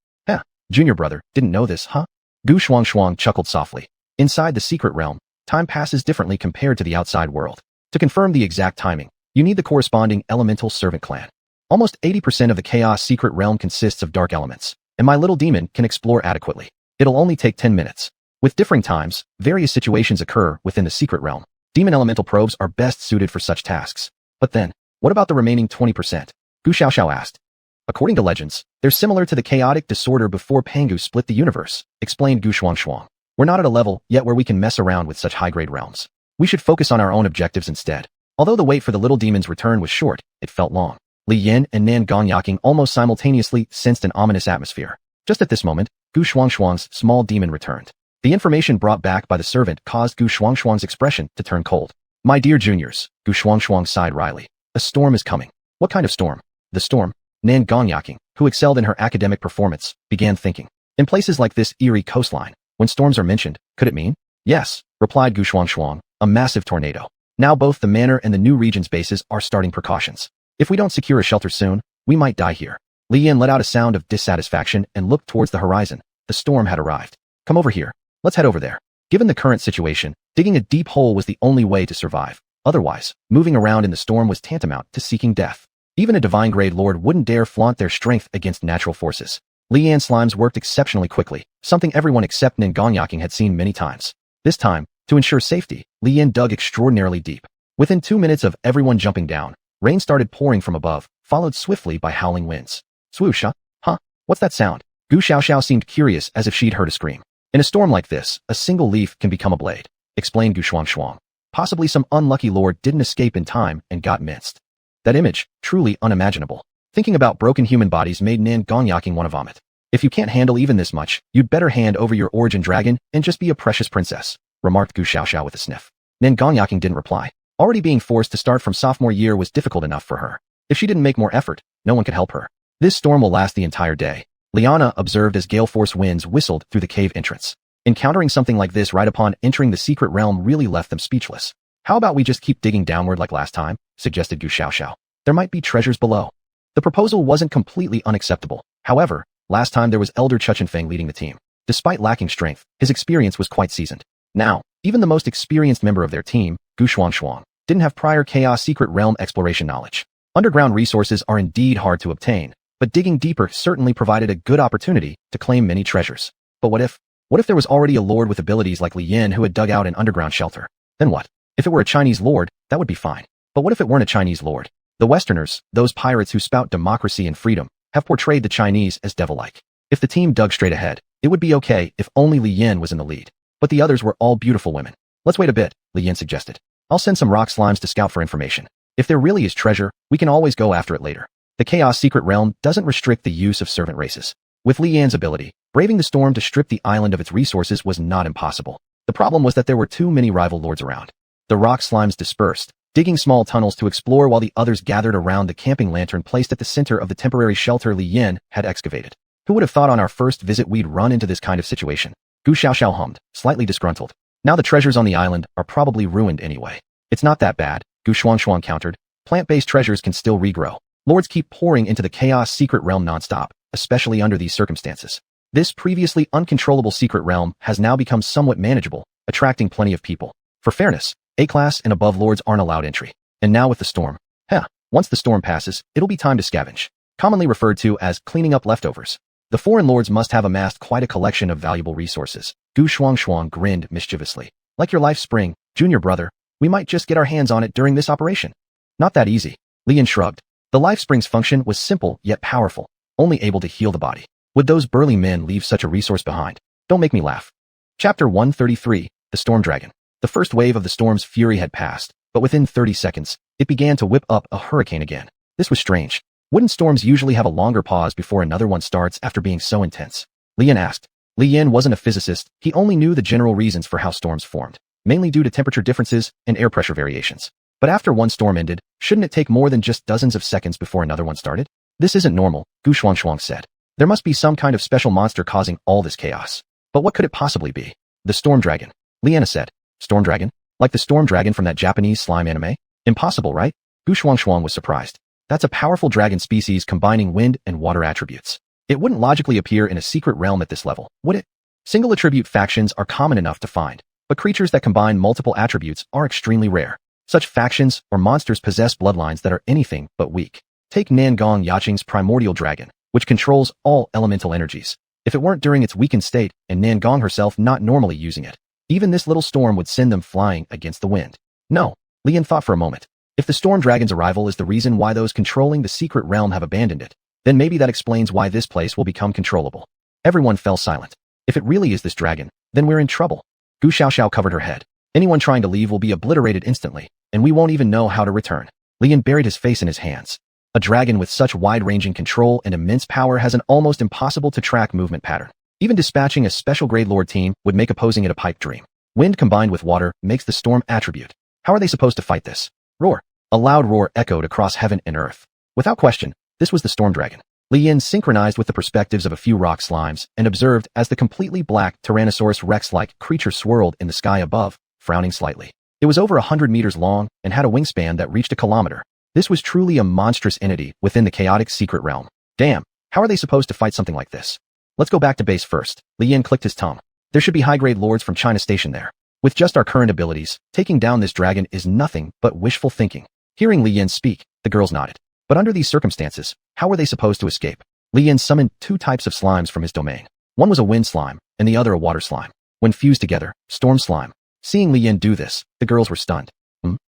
[SPEAKER 1] Junior brother, didn't know this, huh? Gu Xuanhuan chuckled softly. Inside the secret realm, time passes differently compared to the outside world. To confirm the exact timing, you need the corresponding elemental servant clan. Almost 80% of the Chaos Secret Realm consists of dark elements, and my little demon can explore adequately. It'll only take 10 minutes. With differing times, various situations occur within the Secret Realm. Demon elemental probes are best suited for such tasks. But then, what about the remaining 20%? Gu Xiaoxiao asked. According to legends, they're similar to the chaotic disorder before Pangu split the universe, explained Gu Xuanhuan. We're not at a level yet where we can mess around with such high-grade realms. We should focus on our own objectives instead. Although the wait for the little demon's return was short, it felt long. Li Yin and Nan Gongyaking almost simultaneously sensed an ominous atmosphere. Just at this moment, Gu Xuanhuan's small demon returned. The information brought back by the servant caused Gu Xuanhuan's expression to turn cold. My dear juniors, Gu Xuanhuan sighed wryly. A storm is coming. What kind of storm? The storm? Nan Gongyaking, who excelled in her academic performance, began thinking. In places like this eerie coastline, when storms are mentioned, could it mean? Yes, replied Gu Xuanhuan, a massive tornado. Now both the manor and the new region's bases are starting precautions. If we don't secure a shelter soon, we might die here. Li Yin let out a sound of dissatisfaction and looked towards the horizon. The storm had arrived. Come over here. Let's head over there. Given the current situation, digging a deep hole was the only way to survive. Otherwise, moving around in the storm was tantamount to seeking death. Even a divine-grade lord wouldn't dare flaunt their strength against natural forces. Li Yan's slimes worked exceptionally quickly, something everyone except Nan Gongyaking had seen many times. This time, to ensure safety, Li Yan dug extraordinarily deep. Within 2 minutes of everyone jumping down, rain started pouring from above, followed swiftly by howling winds. Swoosh, huh? What's that sound? Gu Xiaoxiao seemed curious as if she'd heard a scream. In a storm like this, a single leaf can become a blade, explained Gu Xuanhuan. Possibly some unlucky lord didn't escape in time and got minced. That image, truly unimaginable. Thinking about broken human bodies made Nan Gongyaking want to vomit. If you can't handle even this much, you'd better hand over your origin dragon and just be a precious princess, remarked Gu Xiaoxiao with a sniff. Nan Gongyaking didn't reply. Already being forced to start from sophomore year was difficult enough for her. If she didn't make more effort, no one could help her. This storm will last the entire day. Liana observed as gale force winds whistled through the cave entrance. Encountering something like this right upon entering the secret realm really left them speechless. How about we just keep digging downward like last time, suggested Gu Xiaoxiao. There might be treasures below. The proposal wasn't completely unacceptable. However, last time there was Elder Chuchenfeng leading the team. Despite lacking strength, his experience was quite seasoned. Now, even the most experienced member of their team, Gu Xuanhuan, didn't have prior Chaos Secret Realm exploration knowledge. Underground resources are indeed hard to obtain, but digging deeper certainly provided a good opportunity to claim many treasures. But what if there was already a lord with abilities like Li Yin who had dug out an underground shelter? Then what? If it were a Chinese lord, that would be fine. But what if it weren't a Chinese lord? The Westerners, those pirates who spout democracy and freedom, have portrayed the Chinese as devil-like. If the team dug straight ahead, it would be okay if only Li Yin was in the lead. But the others were all beautiful women. Let's wait a bit, Li Yin suggested. I'll send some rock slimes to scout for information. If there really is treasure, we can always go after it later. The Chaos Secret Realm doesn't restrict the use of servant races. With Li Yan's ability, braving the storm to strip the island of its resources was not impossible. The problem was that there were too many rival lords around. The rock slimes dispersed, digging small tunnels to explore while the others gathered around the camping lantern placed at the center of the temporary shelter Li Yin had excavated. Who would have thought on our first visit we'd run into this kind of situation? Gu Xiaoxiao hummed, slightly disgruntled. Now the treasures on the island are probably ruined anyway. It's not that bad, Gu Xuanhuan countered. Plant-based treasures can still regrow. Lords keep pouring into the Chaos Secret Realm nonstop, especially under these circumstances. This previously uncontrollable secret realm has now become somewhat manageable, attracting plenty of people. For fairness, A-class and above lords aren't allowed entry. And now with the storm. Once the storm passes, it'll be time to scavenge. Commonly referred to as cleaning up leftovers. The foreign lords must have amassed quite a collection of valuable resources. Gu Xuanhuan grinned mischievously. Like your life spring, junior brother, we might just get our hands on it during this operation. Not that easy. Li Yin shrugged. The life spring's function was simple yet powerful, only able to heal the body. Would those burly men leave such a resource behind? Don't make me laugh. Chapter 133, The Storm Dragon. The first wave of the storm's fury had passed, but within 30 seconds, it began to whip up a hurricane again. This was strange. Wouldn't storms usually have a longer pause before another one starts after being so intense? Li Yin asked. Li Yin wasn't a physicist, he only knew the general reasons for how storms formed, mainly due to temperature differences and air pressure variations. But after one storm ended, shouldn't it take more than just dozens of seconds before another one started? This isn't normal, Gu Xuanhuan said. There must be some kind of special monster causing all this chaos. But what could it possibly be? The Storm Dragon. Liana said. Storm Dragon? Like the Storm Dragon from that Japanese slime anime? Impossible, right? Gu Xuanhuan was surprised. That's a powerful dragon species combining wind and water attributes. It wouldn't logically appear in a secret realm at this level, would it? Single attribute factions are common enough to find, but creatures that combine multiple attributes are extremely rare. Such factions or monsters possess bloodlines that are anything but weak. Take Nangong Yaqing's primordial dragon, which controls all elemental energies. If it weren't during its weakened state and Nangong herself not normally using it, even this little storm would send them flying against the wind. No, Lian thought for a moment. If the storm dragon's arrival is the reason why those controlling the secret realm have abandoned it, then maybe that explains why this place will become controllable. Everyone fell silent. If it really is this dragon, then we're in trouble. Gu Xiaoxiao covered her head. Anyone trying to leave will be obliterated instantly, and we won't even know how to return. Lian buried his face in his hands. A dragon with such wide-ranging control and immense power has an almost impossible-to-track movement pattern. Even dispatching a special grade lord team would make opposing it a pipe dream. Wind combined with water makes the storm attribute. How are they supposed to fight this? Roar. A loud roar echoed across heaven and earth. Without question, this was the storm dragon. Li Yin synchronized with the perspectives of a few rock slimes and observed as the completely black Tyrannosaurus Rex-like creature swirled in the sky above, frowning slightly. It was over 100 meters long and had a wingspan that reached a kilometer. This was truly a monstrous entity within the chaotic secret realm. Damn, how are they supposed to fight something like this? Let's go back to base first. Li Yin clicked his tongue. There should be high-grade lords from China stationed there. With just our current abilities, taking down this dragon is nothing but wishful thinking. Hearing Li Yin speak, the girls nodded. But under these circumstances, how were they supposed to escape? Li Yin summoned two types of slimes from his domain. One was a wind slime, and the other a water slime. When fused together, storm slime. Seeing Li Yin do this, the girls were stunned.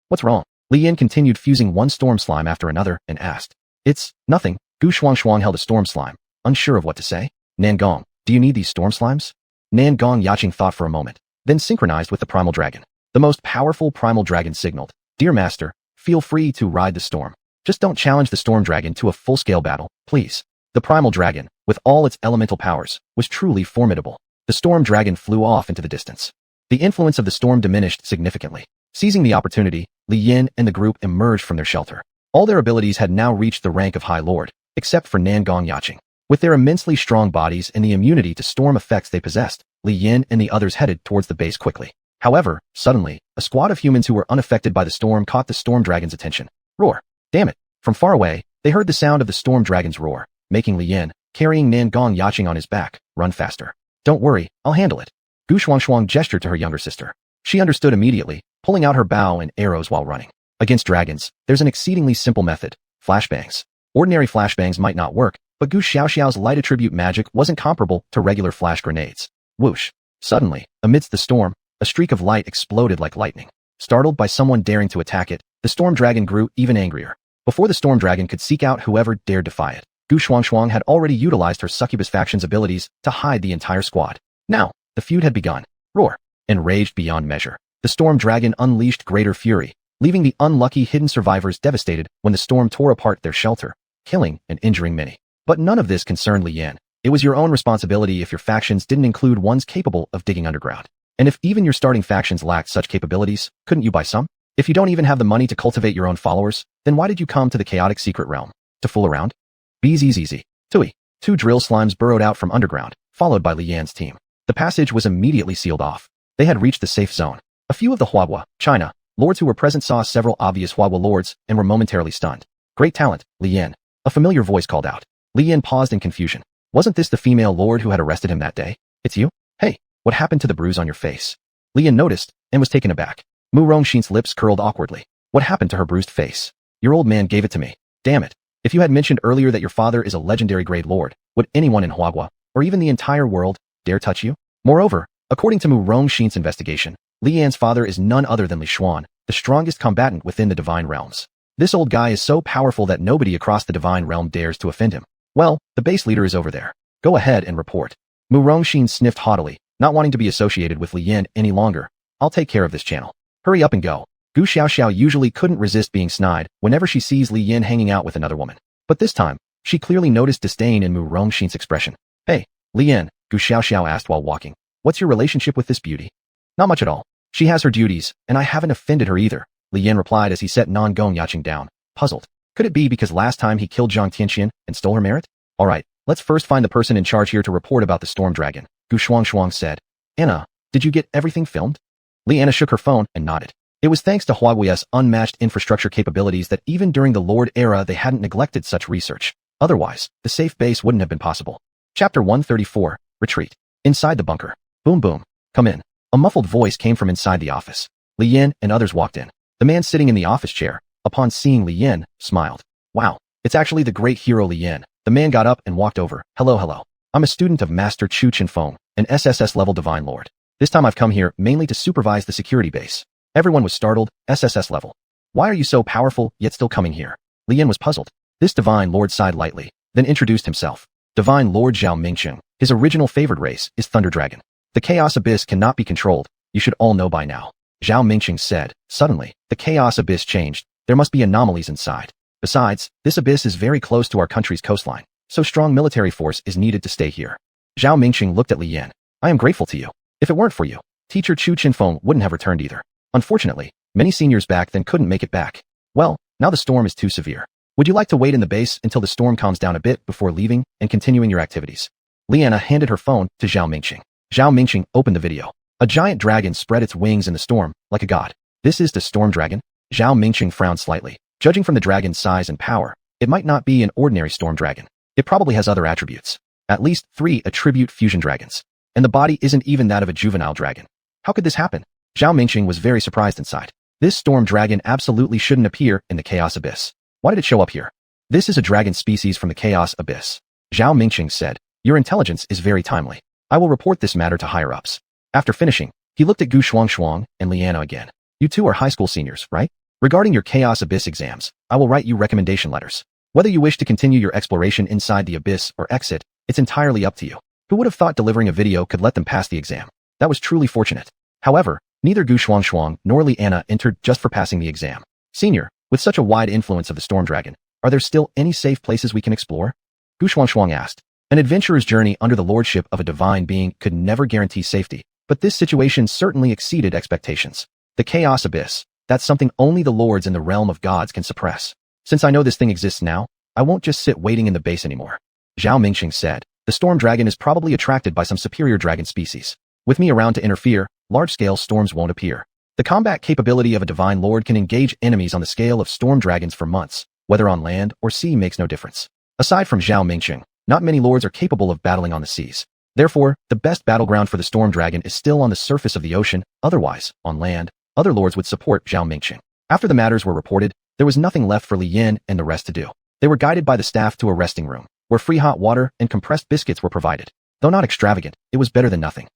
[SPEAKER 1] What's wrong? Li Yin continued fusing one storm slime after another and asked. It's nothing. Gu Xuanhuan held a storm slime, unsure of what to say. Nangong, do you need these storm slimes? Nangong Yaqing thought for a moment, then synchronized with the primal dragon. The most powerful primal dragon signaled, Dear Master, feel free to ride the storm. Just don't challenge the storm dragon to a full-scale battle, please. The primal dragon, with all its elemental powers, was truly formidable. The storm dragon flew off into the distance. The influence of the storm diminished significantly. Seizing the opportunity, Li Yin and the group emerged from their shelter. All their abilities had now reached the rank of High Lord, except for Nangong Yaqing. With their immensely strong bodies and the immunity to storm effects they possessed, Li Yin and the others headed towards the base quickly. However, suddenly, a squad of humans who were unaffected by the storm caught the storm dragon's attention. Roar! Damn it! From far away, they heard the sound of the storm dragon's roar, making Li Yin, carrying Nangong Yaqing on his back, run faster. Don't worry, I'll handle it. Gu Xuanhuan gestured to her younger sister. She understood immediately, pulling out her bow and arrows while running. Against dragons, there's an exceedingly simple method, flashbangs. Ordinary flashbangs might not work, but Gu Xiaoxiao's light attribute magic wasn't comparable to regular flash grenades. Whoosh! Suddenly, amidst the storm, a streak of light exploded like lightning. Startled by someone daring to attack it, the storm dragon grew even angrier. Before the storm dragon could seek out whoever dared defy it, Gu Xuanhuan had already utilized her succubus faction's abilities to hide the entire squad. Now, the feud had begun. Roar! Enraged beyond measure, the storm dragon unleashed greater fury, leaving the unlucky hidden survivors devastated when the storm tore apart their shelter, killing and injuring many. But none of this concerned Li Yan. It was your own responsibility if your factions didn't include ones capable of digging underground. And if even your starting factions lacked such capabilities, couldn't you buy some? If you don't even have the money to cultivate your own followers, then why did you come to the chaotic secret realm? To fool around? BZZZ. Tui. Two drill slimes burrowed out from underground, followed by Li Yan's team. The passage was immediately sealed off. They had reached the safe zone. A few of the Huahua, China, lords who were present saw several obvious Huahua lords and were momentarily stunned. Great talent, Li Yan. A familiar voice called out. Li Yan paused in confusion. Wasn't this the female lord who had arrested him that day? It's you? Hey, what happened to the bruise on your face? Li Yan noticed and was taken aback. Mu Rongxin's lips curled awkwardly. What happened to her bruised face? Your old man gave it to me. Damn it. If you had mentioned earlier that your father is a legendary great lord, would anyone in Huahua, or even the entire world, dare touch you? Moreover, according to Mu Rongxin's investigation, Li Yan's father is none other than Li Xuan, the strongest combatant within the divine realms. This old guy is so powerful that nobody across the divine realm dares to offend him. Well, the base leader is over there. Go ahead and report. Mu Rongxin sniffed haughtily, not wanting to be associated with Li Yan any longer. I'll take care of this channel. Hurry up and go. Gu Xiaoxiao usually couldn't resist being snide whenever she sees Li Yan hanging out with another woman. But this time, she clearly noticed disdain in Mu Rongxin's expression. Hey, Li Yan, Gu Xiaoxiao asked while walking. What's your relationship with this beauty? Not much at all. She has her duties, and I haven't offended her either, Li Yan replied as he set Nangong Yaqing down, puzzled. Could it be because last time he killed Zhang Tianxian and stole her merit? Alright, let's first find the person in charge here to report about the storm dragon, Gu Xuanhuan said. Anna, did you get everything filmed? Li Anna shook her phone and nodded. It was thanks to Huagui's unmatched infrastructure capabilities that even during the Lord era they hadn't neglected such research. Otherwise, the safe base wouldn't have been possible. Chapter 134, Retreat. Inside the bunker. Boom boom. Come in. A muffled voice came from inside the office. Li Yan and others walked in. The man sitting in the office chair, upon seeing Li Yan, smiled. Wow, It's actually the great hero Li Yan. The man got up and walked over. Hello. I'm a student of Master xuanhuan, an SSS-level Divine Lord. This time I've come here mainly to supervise the security base. Everyone was startled. SSS level. Why are you so powerful, yet still coming here? Li Yan was puzzled. This Divine Lord sighed lightly, then introduced himself. Divine Lord Zhao Mingcheng. His original favored race is Thunder Dragon. The Chaos Abyss cannot be controlled. You should all know by now. Zhao Mingcheng said. Suddenly, the Chaos Abyss changed. There must be anomalies inside. Besides, this abyss is very close to our country's coastline, so strong military force is needed to stay here. Zhao Mingcheng looked at Li Yan. I am grateful to you. If it weren't for you, teacher Chu Chinfeng wouldn't have returned either. Unfortunately, many seniors back then couldn't make it back. Well, now the storm is too severe. Would you like to wait in the base until the storm calms down a bit before leaving and continuing your activities? Liana handed her phone to Zhao Mingcheng. Zhao Mingcheng opened the video. A giant dragon spread its wings in the storm, like a god. This is the storm dragon? Zhao Mingcheng frowned slightly. Judging from the dragon's size and power, it might not be an ordinary storm dragon. It probably has other attributes. At least 3 attribute fusion dragons. And the body isn't even that of a juvenile dragon. How could this happen? Zhao Mingcheng was very surprised inside. This storm dragon absolutely shouldn't appear in the Chaos Abyss. Why did it show up here? This is a dragon species from the Chaos Abyss. Zhao Mingcheng said. Your intelligence is very timely. I will report this matter to higher-ups. After finishing, he looked at xuanhuan and Liana again. You two are high school seniors, right? Regarding your Chaos Abyss exams, I will write you recommendation letters. Whether you wish to continue your exploration inside the abyss or exit, it's entirely up to you. Who would have thought delivering a video could let them pass the exam? That was truly fortunate. However, neither xuanhuan nor Liana entered just for passing the exam. Senior, with such a wide influence of the Storm Dragon, are there still any safe places we can explore? xuanhuan asked. An adventurer's journey under the lordship of a divine being could never guarantee safety, but this situation certainly exceeded expectations. The Chaos Abyss, that's something only the lords in the realm of gods can suppress. Since I know this thing exists now, I won't just sit waiting in the base anymore. Zhao Mingcheng said. The storm dragon is probably attracted by some superior dragon species. With me around to interfere, large-scale storms won't appear. The combat capability of a divine lord can engage enemies on the scale of storm dragons for months, whether on land or sea makes no difference. Aside from Zhao Mingcheng, not many lords are capable of battling on the seas. Therefore, the best battleground for the storm dragon is still on the surface of the ocean. Otherwise, on land, other lords would support Zhao Mingcheng. After the matters were reported, there was nothing left for Li Yan and the rest to do. They were guided by the staff to a resting room, where free hot water and compressed biscuits were provided. Though not extravagant, it was better than nothing.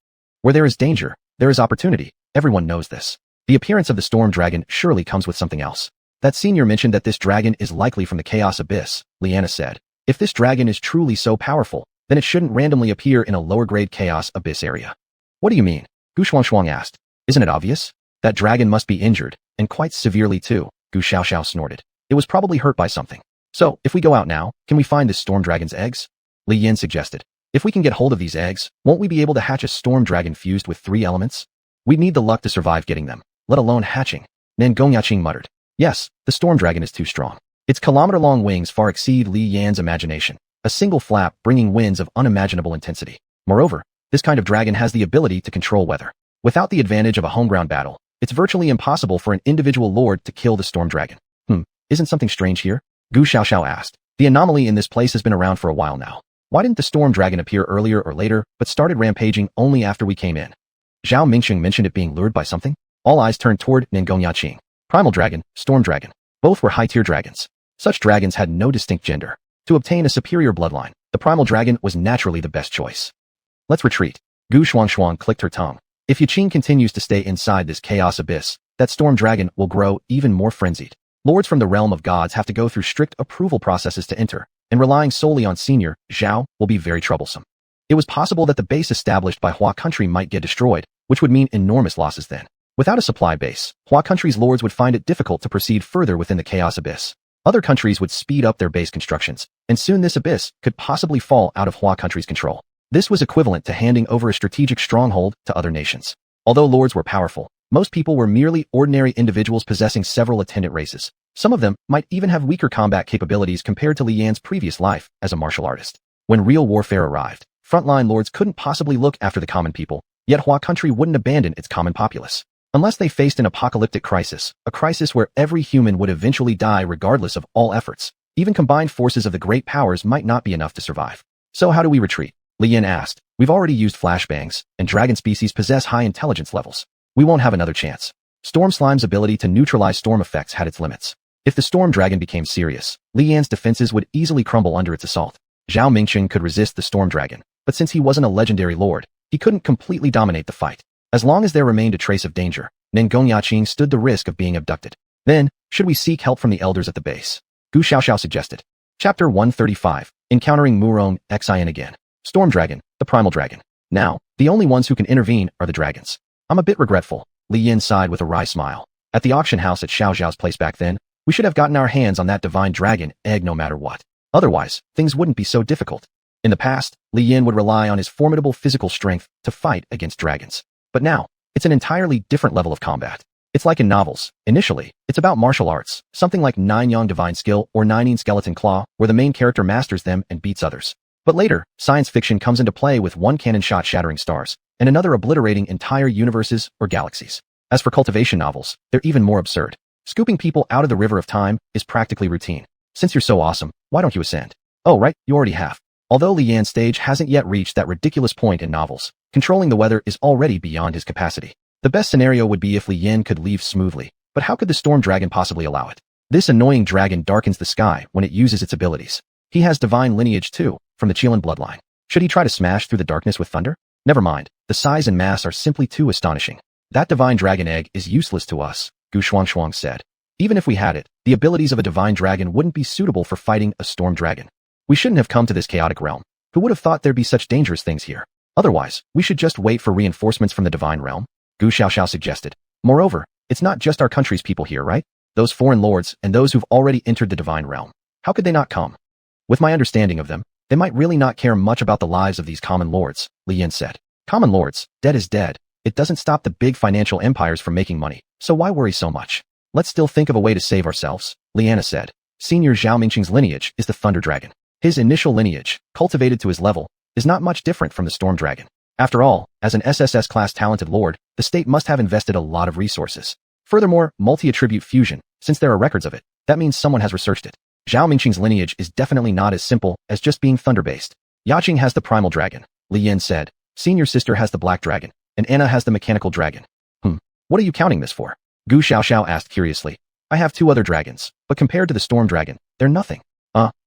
[SPEAKER 1] Where there is danger, there is opportunity. Everyone knows this. The appearance of the storm dragon surely comes with something else. That senior mentioned that this dragon is likely from the Chaos Abyss, Liana said. If this dragon is truly so powerful, then it shouldn't randomly appear in a lower-grade Chaos Abyss area. What do you mean? xuanhuan asked. Isn't it obvious? That dragon must be injured, and quite severely too, Gu Xiaoxiao snorted. It was probably hurt by something. So, if we go out now, can we find this storm dragon's eggs? Li Yan suggested. If we can get hold of these eggs, won't we be able to hatch a storm dragon fused with 3 elements? We'd need the luck to survive getting them, let alone hatching. Nan Gongyaqing muttered. Yes, the storm dragon is too strong. Its kilometer-long wings far exceed Li Yan's imagination, a single flap bringing winds of unimaginable intensity. Moreover, this kind of dragon has the ability to control weather. Without the advantage of a homeground battle, it's virtually impossible for an individual lord to kill the storm dragon. Isn't something strange here? Gu Xiaoxiao asked. The anomaly in this place has been around for a while now. Why didn't the storm dragon appear earlier or later, but started rampaging only after we came in? Zhao Mingcheng mentioned it being lured by something. All eyes turned toward Nengongyaqing. Primal dragon, storm dragon. Both were high-tier dragons. Such dragons had no distinct gender. To obtain a superior bloodline, the primal dragon was naturally the best choice. Let's retreat. Gu Xuanhuan clicked her tongue. If Yaqing continues to stay inside this chaos abyss, that storm dragon will grow even more frenzied. Lords from the realm of gods have to go through strict approval processes to enter, and relying solely on senior, Zhao, will be very troublesome. It was possible that the base established by Hua country might get destroyed, which would mean enormous losses then. Without a supply base, Hua country's lords would find it difficult to proceed further within the chaos abyss. Other countries would speed up their base constructions, and soon this abyss could possibly fall out of Hua country's control. This was equivalent to handing over a strategic stronghold to other nations. Although lords were powerful, most people were merely ordinary individuals possessing several attendant races. Some of them might even have weaker combat capabilities compared to Li Yan's previous life as a martial artist. When real warfare arrived, frontline lords couldn't possibly look after the common people, yet Hua country wouldn't abandon its common populace. Unless they faced an apocalyptic crisis, a crisis where every human would eventually die regardless of all efforts, even combined forces of the great powers might not be enough to survive. So how do we retreat? Li Yan asked. We've already used flashbangs, and dragon species possess high intelligence levels. We won't have another chance. Storm Slime's ability to neutralize storm effects had its limits. If the storm dragon became serious, Li Yan's defenses would easily crumble under its assault. Zhao Mingqing could resist the storm dragon, but since he wasn't a legendary lord, he couldn't completely dominate the fight. As long as there remained a trace of danger, Nen Gongyaqing stood the risk of being abducted. Then, should we seek help from the elders at the base? Gu Xiaoxiao suggested. Chapter 135, Encountering Murong Xian again. Storm Dragon, the Primal Dragon. Now, the only ones who can intervene are the dragons. I'm a bit regretful, Li Yan sighed with a wry smile. At the auction house at Xiao Zhao's place back then, we should have gotten our hands on that divine dragon egg no matter what. Otherwise, things wouldn't be so difficult. In the past, Li Yan would rely on his formidable physical strength to fight against dragons. But now, it's an entirely different level of combat. It's like in novels. Initially, it's about martial arts, something like Nine Yang Divine Skill or Nine Skeleton Claw, where the main character masters them and beats others. But later, science fiction comes into play with one cannon shot shattering stars, and another obliterating entire universes or galaxies. As for cultivation novels, they're even more absurd. Scooping people out of the river of time is practically routine. Since you're so awesome, why don't you ascend? Oh right, you already have. Although Li Yan's stage hasn't yet reached that ridiculous point in novels, controlling the weather is already beyond his capacity. The best scenario would be if Li Yan could leave smoothly, but how could the storm dragon possibly allow it? This annoying dragon darkens the sky when it uses its abilities. He has divine lineage too, from the Qilin bloodline. Should he try to smash through the darkness with thunder? Never mind, the size and mass are simply too astonishing. That divine dragon egg is useless to us, xuanhuan said. Even if we had it, the abilities of a divine dragon wouldn't be suitable for fighting a storm dragon. We shouldn't have come to this chaotic realm. Who would have thought there'd be such dangerous things here? Otherwise, we should just wait for reinforcements from the divine realm, Gu Xiaoxiao suggested. Moreover, it's not just our country's people here, right? Those foreign lords and those who've already entered the divine realm. How could they not come? With my understanding of them, they might really not care much about the lives of these common lords, Li Yan said. Common lords, dead is dead. It doesn't stop the big financial empires from making money, so why worry so much? Let's still think of a way to save ourselves, Liana said. Senior Zhao Mingqing's lineage is the Thunder Dragon. His initial lineage, cultivated to his level, is not much different from the Storm Dragon. After all, as an SSS-class talented lord, the state must have invested a lot of resources. Furthermore, multi-attribute fusion, since there are records of it, that means someone has researched it. Zhao Mingqing's lineage is definitely not as simple as just being thunder-based. Yaqing has the Primal Dragon, Li Yan said. Senior Sister has the Black Dragon, and Anna has the Mechanical Dragon. What are you counting this for? Gu Xiaoxiao asked curiously. I have 2 other dragons, but compared to the Storm Dragon, they're nothing.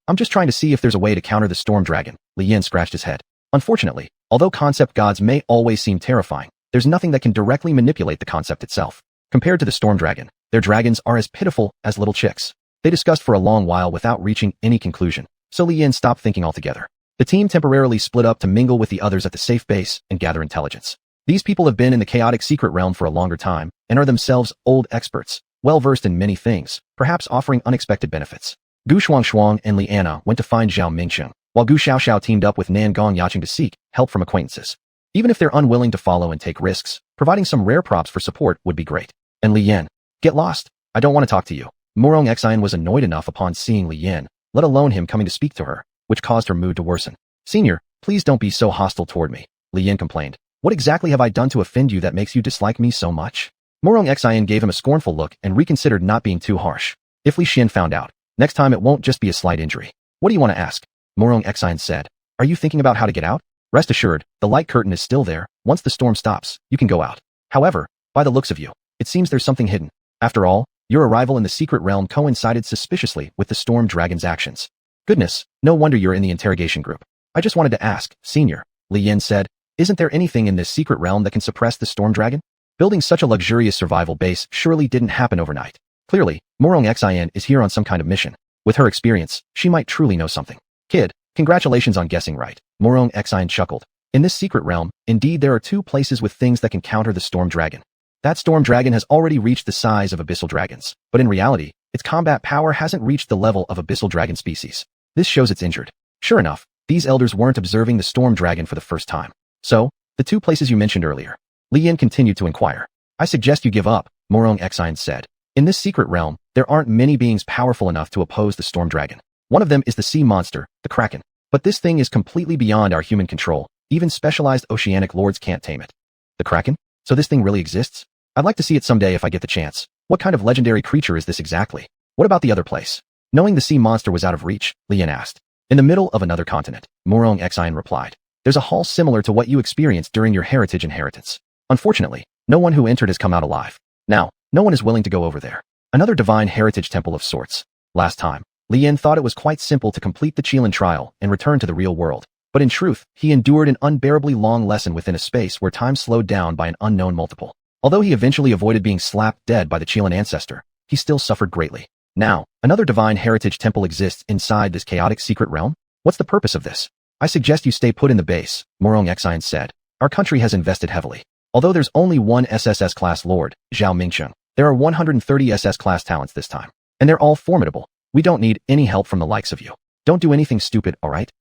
[SPEAKER 1] I'm just trying to see if there's a way to counter the Storm Dragon, Li Yan scratched his head. Unfortunately, although concept gods may always seem terrifying, there's nothing that can directly manipulate the concept itself. Compared to the Storm Dragon, their dragons are as pitiful as little chicks. They discussed for a long while without reaching any conclusion, so Li Yan stopped thinking altogether. The team temporarily split up to mingle with the others at the safe base and gather intelligence. These people have been in the chaotic secret realm for a longer time and are themselves old experts, well-versed in many things, perhaps offering unexpected benefits. Gu Xuanhuan and Li Anna went to find Zhao Mingqing, while Gu Xiaoxiao teamed up with Nan Gongyaqing to seek help from acquaintances. Even if they're unwilling to follow and take risks, providing some rare props for support would be great. And Li Yan, get lost. I don't want to talk to you. Murong Xian was annoyed enough upon seeing Li Yan, let alone him coming to speak to her, which caused her mood to worsen. Senior, please don't be so hostile toward me, Li Yan complained. What exactly have I done to offend you that makes you dislike me so much? Murong Xian gave him a scornful look and reconsidered not being too harsh. If Li Xian found out, next time it won't just be a slight injury. What do you want to ask? Murong Xian said. Are you thinking about how to get out? Rest assured, the light curtain is still there. Once the storm stops, you can go out. However, by the looks of you, it seems there's something hidden. After all, your arrival in the secret realm coincided suspiciously with the Storm Dragon's actions. Goodness, no wonder you're in the interrogation group. I just wanted to ask, Senior, Li Yan said, isn't there anything in this secret realm that can suppress the Storm Dragon? Building such a luxurious survival base surely didn't happen overnight. Clearly, Murong Xian is here on some kind of mission. With her experience, she might truly know something. Kid, congratulations on guessing right, Murong Xian chuckled. In this secret realm, indeed there are 2 places with things that can counter the Storm Dragon. That Storm Dragon has already reached the size of abyssal dragons, but in reality, its combat power hasn't reached the level of abyssal dragon species. This shows it's injured. Sure enough, these elders weren't observing the Storm Dragon for the first time. So, the 2 places you mentioned earlier. Li Yan continued to inquire. I suggest you give up, Murong Xian said. In this secret realm, there aren't many beings powerful enough to oppose the Storm Dragon. One of them is the sea monster, the Kraken. But this thing is completely beyond our human control. Even specialized oceanic lords can't tame it. The Kraken? So this thing really exists? I'd like to see it someday if I get the chance. What kind of legendary creature is this exactly? What about the other place? Knowing the sea monster was out of reach, Li Yan asked. In the middle of another continent, Murong Xian replied. There's a hall similar to what you experienced during your heritage inheritance. Unfortunately, no one who entered has come out alive. Now, no one is willing to go over there. Another divine heritage temple of sorts. Last time, Li Yin thought it was quite simple to complete the Qilin trial and return to the real world. But in truth, he endured an unbearably long lesson within a space where time slowed down by an unknown multiple. Although he eventually avoided being slapped dead by the Qilin ancestor, he still suffered greatly. Now, another divine heritage temple exists inside this chaotic secret realm? What's the purpose of this? I suggest you stay put in the base, Morong Xuanhuan said. Our country has invested heavily. Although there's only one SSS-class lord, Zhao Mingsheng, there are 130 SS-class talents this time. And they're all formidable. We don't need any help from the likes of you. Don't do anything stupid, alright?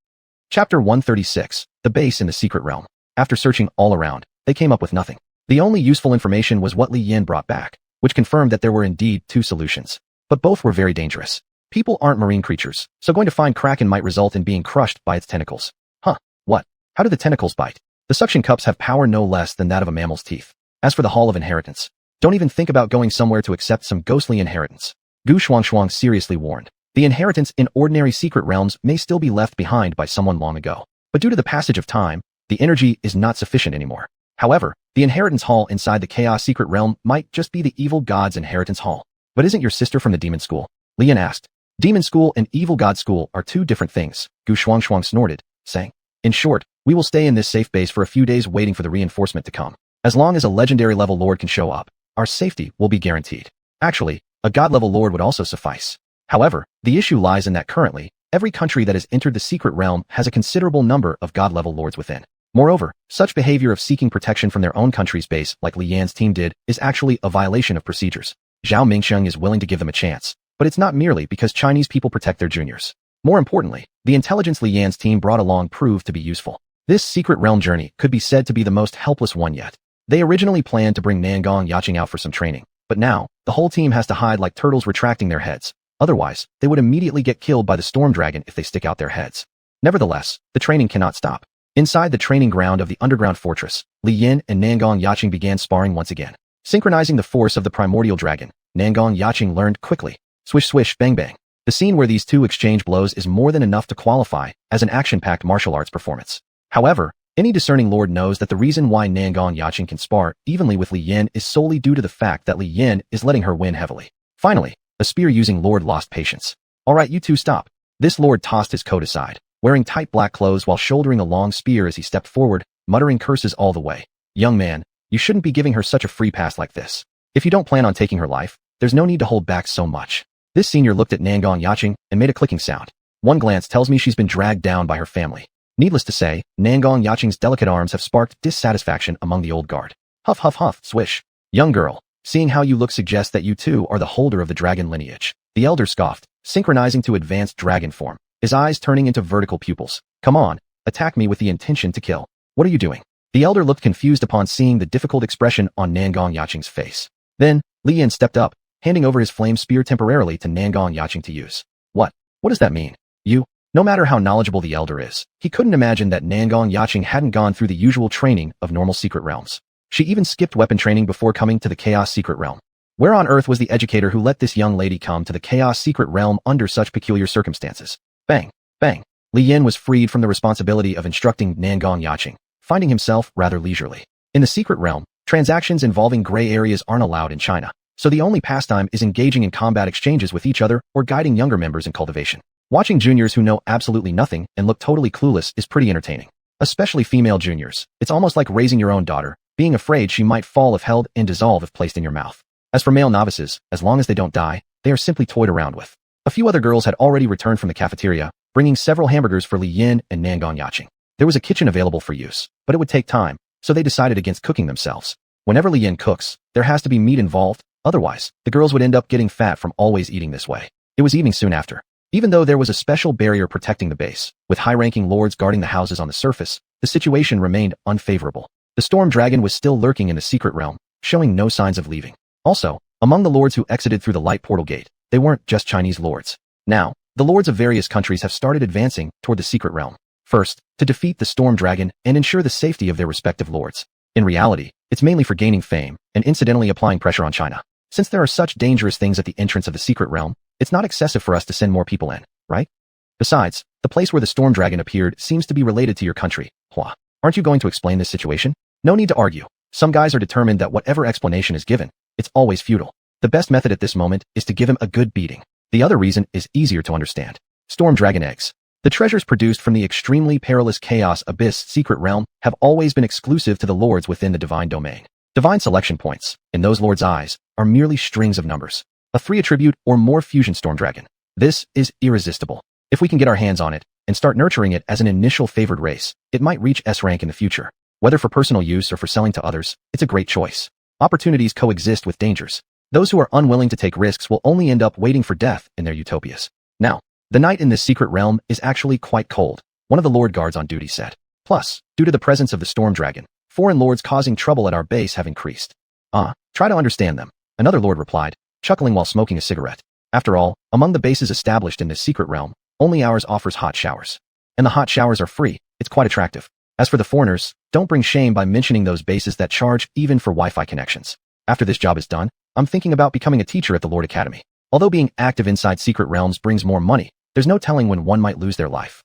[SPEAKER 1] Chapter 136, The Base in the Secret Realm. After searching all around, they came up with nothing. The only useful information was what Li Yin brought back, which confirmed that there were indeed two solutions. But both were very dangerous. People aren't marine creatures, so going to find Kraken might result in being crushed by its tentacles. Huh, what? How do the tentacles bite? The suction cups have power no less than that of a mammal's teeth. As for the Hall of Inheritance, don't even think about going somewhere to accept some ghostly inheritance. Xuanhuan seriously warned. The inheritance in ordinary secret realms may still be left behind by someone long ago. But due to the passage of time, the energy is not sufficient anymore. However, the inheritance hall inside the chaos secret realm might just be the evil god's inheritance hall. But isn't your sister from the demon school? Li Yin asked. Demon school and evil god school are two different things, Xuanhuan snorted, saying. In short, we will stay in this safe base for a few days waiting for the reinforcement to come. As long as a legendary level lord can show up, our safety will be guaranteed. Actually, a god level lord would also suffice. However, the issue lies in that currently, every country that has entered the secret realm has a considerable number of god level lords within. Moreover, such behavior of seeking protection from their own country's base like Li Yan's team did is actually a violation of procedures. Zhao Mingsheng is willing to give them a chance, but it's not merely because Chinese people protect their juniors. More importantly, the intelligence Li Yan's team brought along proved to be useful. This secret realm journey could be said to be the most helpless one yet. They originally planned to bring Nangong Yaching out for some training, but now, the whole team has to hide like turtles retracting their heads. Otherwise, they would immediately get killed by the storm dragon if they stick out their heads. Nevertheless, the training cannot stop. Inside the training ground of the underground fortress, Li Yin and Nangong Yaching began sparring once again. Synchronizing the force of the primordial dragon, Nangong Yaching learned quickly. Swish swish bang bang. The scene where these two exchange blows is more than enough to qualify as an action-packed martial arts performance. However, any discerning lord knows that the reason why Nangong Yaching can spar evenly with Li Yin is solely due to the fact that Li Yin is letting her win heavily. Finally, a spear-using lord lost patience. Alright, you two stop. This lord tossed his coat aside, wearing tight black clothes while shouldering a long spear as he stepped forward, muttering curses all the way. Young man, you shouldn't be giving her such a free pass like this. If you don't plan on taking her life, there's no need to hold back so much. This senior looked at Nangong Yaching and made a clicking sound. One glance tells me she's been dragged down by her family. Needless to say, Nangong Yaching's delicate arms have sparked dissatisfaction among the old guard. Huff huff huff, swish. Young girl, seeing how you look suggests that you too are the holder of the dragon lineage. The elder scoffed, synchronizing to advanced dragon form, his eyes turning into vertical pupils. Come on, attack me with the intention to kill. What are you doing? The elder looked confused upon seeing the difficult expression on Nangong Yaching's face. Then, Li Yin stepped up, handing over his flame spear temporarily to Nangong Yaching to use. What does that mean? No matter how knowledgeable the elder is, he couldn't imagine that Nangong Yaching hadn't gone through the usual training of normal secret realms. She even skipped weapon training before coming to the Chaos Secret Realm. Where on earth was the educator who let this young lady come to the Chaos Secret Realm under such peculiar circumstances? Bang, bang. Li Yin was freed from the responsibility of instructing Nangong Yaching, finding himself rather leisurely. In the secret realm, transactions involving gray areas aren't allowed in China, so the only pastime is engaging in combat exchanges with each other or guiding younger members in cultivation. Watching juniors who know absolutely nothing and look totally clueless is pretty entertaining. Especially female juniors. It's almost like raising your own daughter, being afraid she might fall if held and dissolve if placed in your mouth. As for male novices, as long as they don't die, they are simply toyed around with. A few other girls had already returned from the cafeteria, bringing several hamburgers for Li Yin and Nangong Yaching. There was a kitchen available for use, but it would take time, so they decided against cooking themselves. Whenever Li Yin cooks, there has to be meat involved, otherwise, the girls would end up getting fat from always eating this way. It was evening soon after. Even though there was a special barrier protecting the base, with high-ranking lords guarding the houses on the surface, the situation remained unfavorable. The storm dragon was still lurking in the secret realm, showing no signs of leaving. Also, among the lords who exited through the light portal gate, they weren't just Chinese lords. Now, the lords of various countries have started advancing toward the secret realm. First, to defeat the storm dragon and ensure the safety of their respective lords. In reality, it's mainly for gaining fame and incidentally applying pressure on China. Since there are such dangerous things at the entrance of the secret realm, it's not excessive for us to send more people in, right? Besides, the place where the storm dragon appeared seems to be related to your country, Hua. Aren't you going to explain this situation? No need to argue. Some guys are determined that whatever explanation is given, it's always futile. The best method at this moment is to give him a good beating. The other reason is easier to understand. Storm Dragon Eggs. The treasures produced from the extremely perilous Chaos Abyss secret realm have always been exclusive to the lords within the divine domain. Divine selection points, in those lords' eyes, are merely strings of numbers. A 3 attribute or more fusion Storm Dragon. This is irresistible. If we can get our hands on it and start nurturing it as an initial favored race, it might reach S rank in the future. Whether for personal use or for selling to others, it's a great choice. Opportunities coexist with dangers. Those who are unwilling to take risks will only end up waiting for death in their utopias. Now, the night in this secret realm is actually quite cold. One of the lord guards on duty said. Plus, due to the presence of the Storm Dragon, foreign lords causing trouble at our base have increased. Try to understand them, another lord replied, chuckling while smoking a cigarette. After all, among the bases established in this secret realm, only ours offers hot showers. And the hot showers are free. It's quite attractive. As for the foreigners, don't bring shame by mentioning those bases that charge even for Wi-Fi connections. After this job is done, I'm thinking about becoming a teacher at the Lord Academy. Although being active inside secret realms brings more money, there's no telling when one might lose their life.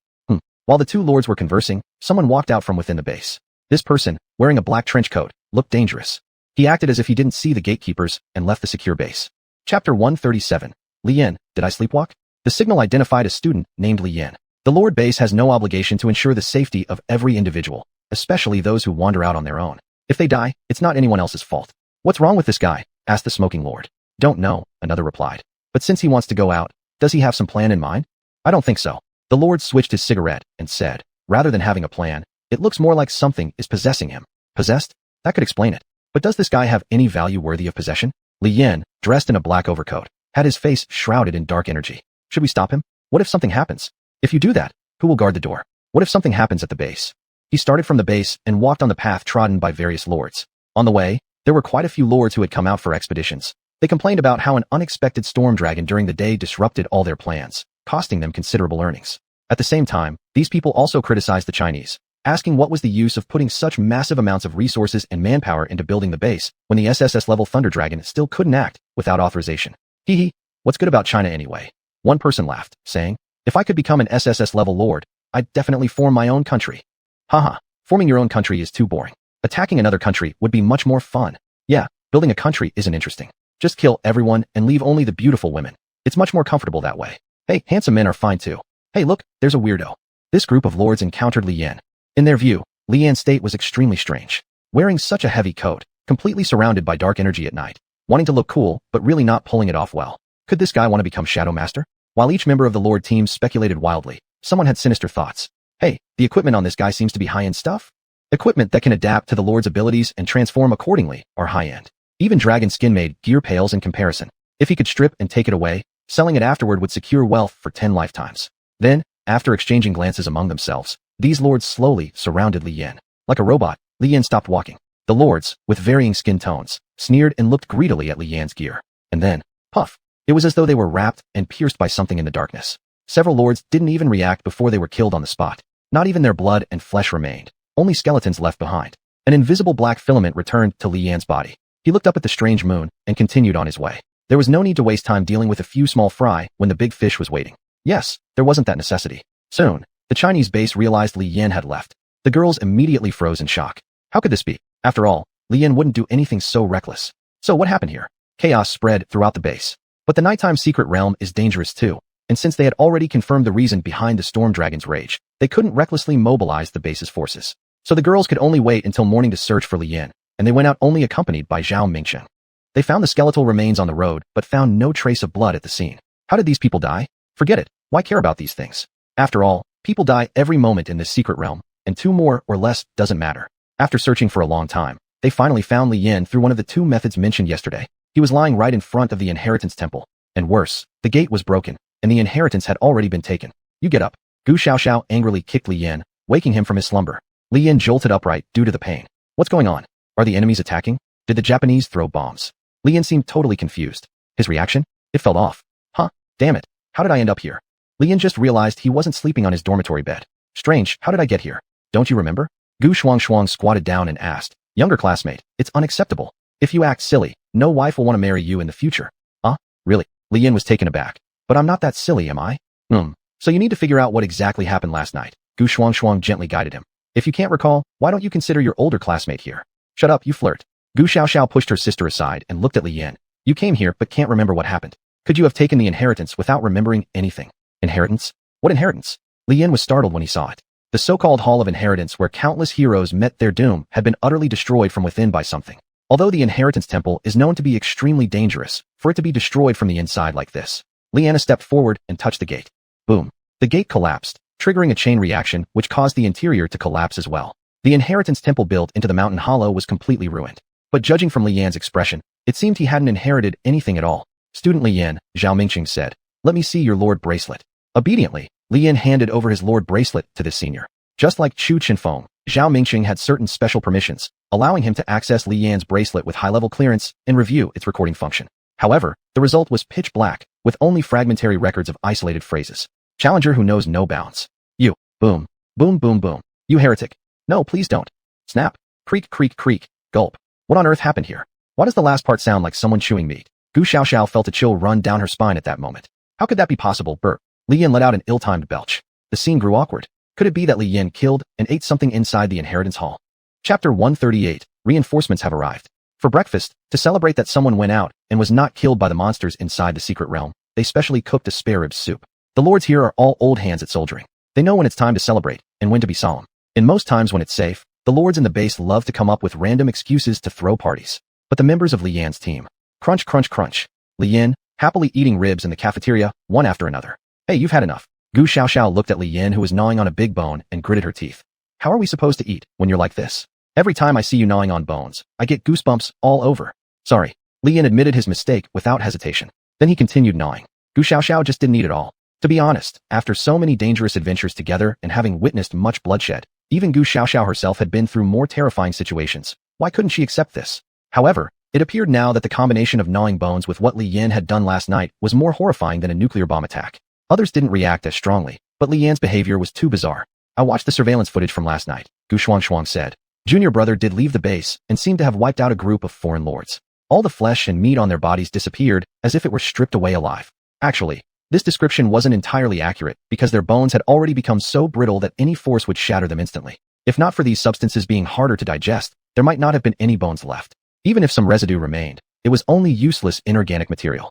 [SPEAKER 1] While the two lords were conversing, someone walked out from within the base. This person, wearing a black trench coat, looked dangerous. He acted as if he didn't see the gatekeepers and left the secure base. Chapter 137. Li Yin, did I sleepwalk? The signal identified a student named Li Yin. The Lord base has no obligation to ensure the safety of every individual, especially those who wander out on their own. If they die, it's not anyone else's fault. What's wrong with this guy? Asked the smoking lord. Don't know, another replied. But since he wants to go out, does he have some plan in mind? I don't think so. The lord switched his cigarette and said, rather than having a plan, it looks more like something is possessing him. Possessed? That could explain it. But does this guy have any value worthy of possession? Li Yin, dressed in a black overcoat, had his face shrouded in dark energy. Should we stop him? What if something happens? If you do that, who will guard the door? What if something happens at the base? He started from the base and walked on the path trodden by various lords. On the way, there were quite a few lords who had come out for expeditions. They complained about how an unexpected storm dragon during the day disrupted all their plans, costing them considerable earnings. At the same time, these people also criticized the Chinese, asking what was the use of putting such massive amounts of resources and manpower into building the base when the SSS-level Thunder Dragon still couldn't act without authorization. Hee, what's good about China anyway? One person laughed, saying, if I could become an SSS-level lord, I'd definitely form my own country. Haha, forming your own country is too boring. Attacking another country would be much more fun. Yeah, building a country isn't interesting. Just kill everyone and leave only the beautiful women. It's much more comfortable that way. Hey, handsome men are fine too. Hey look, there's a weirdo. This group of lords encountered Li Yin. In their view, Li Yin's state was extremely strange. Wearing such a heavy coat, completely surrounded by dark energy at night, wanting to look cool, but really not pulling it off well. Could this guy want to become Shadow Master? While each member of the Lord team speculated wildly, someone had sinister thoughts. Hey, the equipment on this guy seems to be high-end stuff. Equipment that can adapt to the Lord's abilities and transform accordingly are high-end. Even Dragon Skin-made gear pales in comparison. If he could strip and take it away, selling it afterward would secure wealth for 10 lifetimes. Then, after exchanging glances among themselves, these lords slowly surrounded Li Yin. Like a robot, Li Yin stopped walking. The lords, with varying skin tones, sneered and looked greedily at Li Yin's gear. And then, puff. It was as though they were wrapped and pierced by something in the darkness. Several lords didn't even react before they were killed on the spot. Not even their blood and flesh remained. Only skeletons left behind. An invisible black filament returned to Li Yin's body. He looked up at the strange moon and continued on his way. There was no need to waste time dealing with a few small fry when the big fish was waiting. Yes, there wasn't that necessity. Soon, the Chinese base realized Li Yin had left. The girls immediately froze in shock. How could this be? After all, Li Yin wouldn't do anything so reckless. So what happened here? Chaos spread throughout the base. But the nighttime secret realm is dangerous too, and since they had already confirmed the reason behind the Storm Dragon's rage, they couldn't recklessly mobilize the base's forces. So the girls could only wait until morning to search for Li Yin, and they went out only accompanied by Zhao Mingchen. They found the skeletal remains on the road, but found no trace of blood at the scene. How did these people die? Forget it. Why care about these things? After all, people die every moment in this secret realm, and 2 more or less doesn't matter. After searching for a long time, they finally found Li Yin through one of the 2 methods mentioned yesterday. He was lying right in front of the inheritance temple. And worse, the gate was broken, and the inheritance had already been taken. You get up. Gu Xiaoxiao angrily kicked Li Yin, waking him from his slumber. Li Yin jolted upright due to the pain. What's going on? Are the enemies attacking? Did the Japanese throw bombs? Li Yin seemed totally confused. His reaction? It fell off. Huh? Damn it. How did I end up here? Li Yin just realized he wasn't sleeping on his dormitory bed. Strange, how did I get here? Don't you remember? Gu Xuanhuan squatted down and asked. Younger classmate, it's unacceptable. If you act silly, no wife will want to marry you in the future. Really? Li Yin was taken aback. But I'm not that silly, am I? So you need to figure out what exactly happened last night. Gu Xuanhuan gently guided him. If you can't recall, why don't you consider your older classmate here? Shut up, you flirt. Gu Xiaoxiao pushed her sister aside and looked at Li Yin. You came here but can't remember what happened. Could you have taken the inheritance without remembering anything? Inheritance? What inheritance? Li Yan was startled when he saw it. The so-called Hall of Inheritance where countless heroes met their doom had been utterly destroyed from within by something. Although the Inheritance Temple is known to be extremely dangerous, for it to be destroyed from the inside like this. Liana stepped forward and touched the gate. Boom. The gate collapsed, triggering a chain reaction which caused the interior to collapse as well. The Inheritance Temple built into the mountain hollow was completely ruined. But judging from Li Yan's expression, it seemed he hadn't inherited anything at all. Student Li Yan, Zhao Mingqing said, "Let me see your Lord Bracelet." Obediently, Li Yan handed over his Lord Bracelet to this senior. Just like Chu Qinfeng, Zhao Mingqing had certain special permissions, allowing him to access Li Yan's bracelet with high-level clearance and review its recording function. However, the result was pitch black, with only fragmentary records of isolated phrases. Challenger who knows no bounds. You. Boom. Boom boom boom. You heretic. No, please don't. Snap. Creak creak creak. Gulp. What on earth happened here? Why does the last part sound like someone chewing meat? Gu Xiaoxiao felt a chill run down her spine at that moment. How could that be possible? Burp. Li Yan let out an ill-timed belch. The scene grew awkward. Could it be that Li Yan killed and ate something inside the inheritance hall? Chapter 138. Reinforcements have arrived. For breakfast, to celebrate that someone went out and was not killed by the monsters inside the secret realm, they specially cooked a spare rib soup. The lords here are all old hands at soldiering. They know when it's time to celebrate and when to be solemn. And most times when it's safe, the lords in the base love to come up with random excuses to throw parties. But the members of Li Yan's team. Crunch crunch crunch. Li Yan, happily eating ribs in the cafeteria, one after another. Hey, you've had enough. Gu Xiaoxiao looked at Li Yan who was gnawing on a big bone and gritted her teeth. How are we supposed to eat when you're like this? Every time I see you gnawing on bones, I get goosebumps all over. Sorry. Li Yan admitted his mistake without hesitation. Then he continued gnawing. Gu Xiaoxiao just didn't eat it all. To be honest, after so many dangerous adventures together and having witnessed much bloodshed, even Gu Xiaoxiao herself had been through more terrifying situations. Why couldn't she accept this? However, it appeared now that the combination of gnawing bones with what Li Yan had done last night was more horrifying than a nuclear bomb attack. Others didn't react as strongly, but Li Yan's behavior was too bizarre. I watched the surveillance footage from last night, Gu Xuanhuan said. Junior brother did leave the base and seemed to have wiped out a group of foreign lords. All the flesh and meat on their bodies disappeared as if it were stripped away alive. Actually, this description wasn't entirely accurate because their bones had already become so brittle that any force would shatter them instantly. If not for these substances being harder to digest, there might not have been any bones left. Even if some residue remained, it was only useless inorganic material.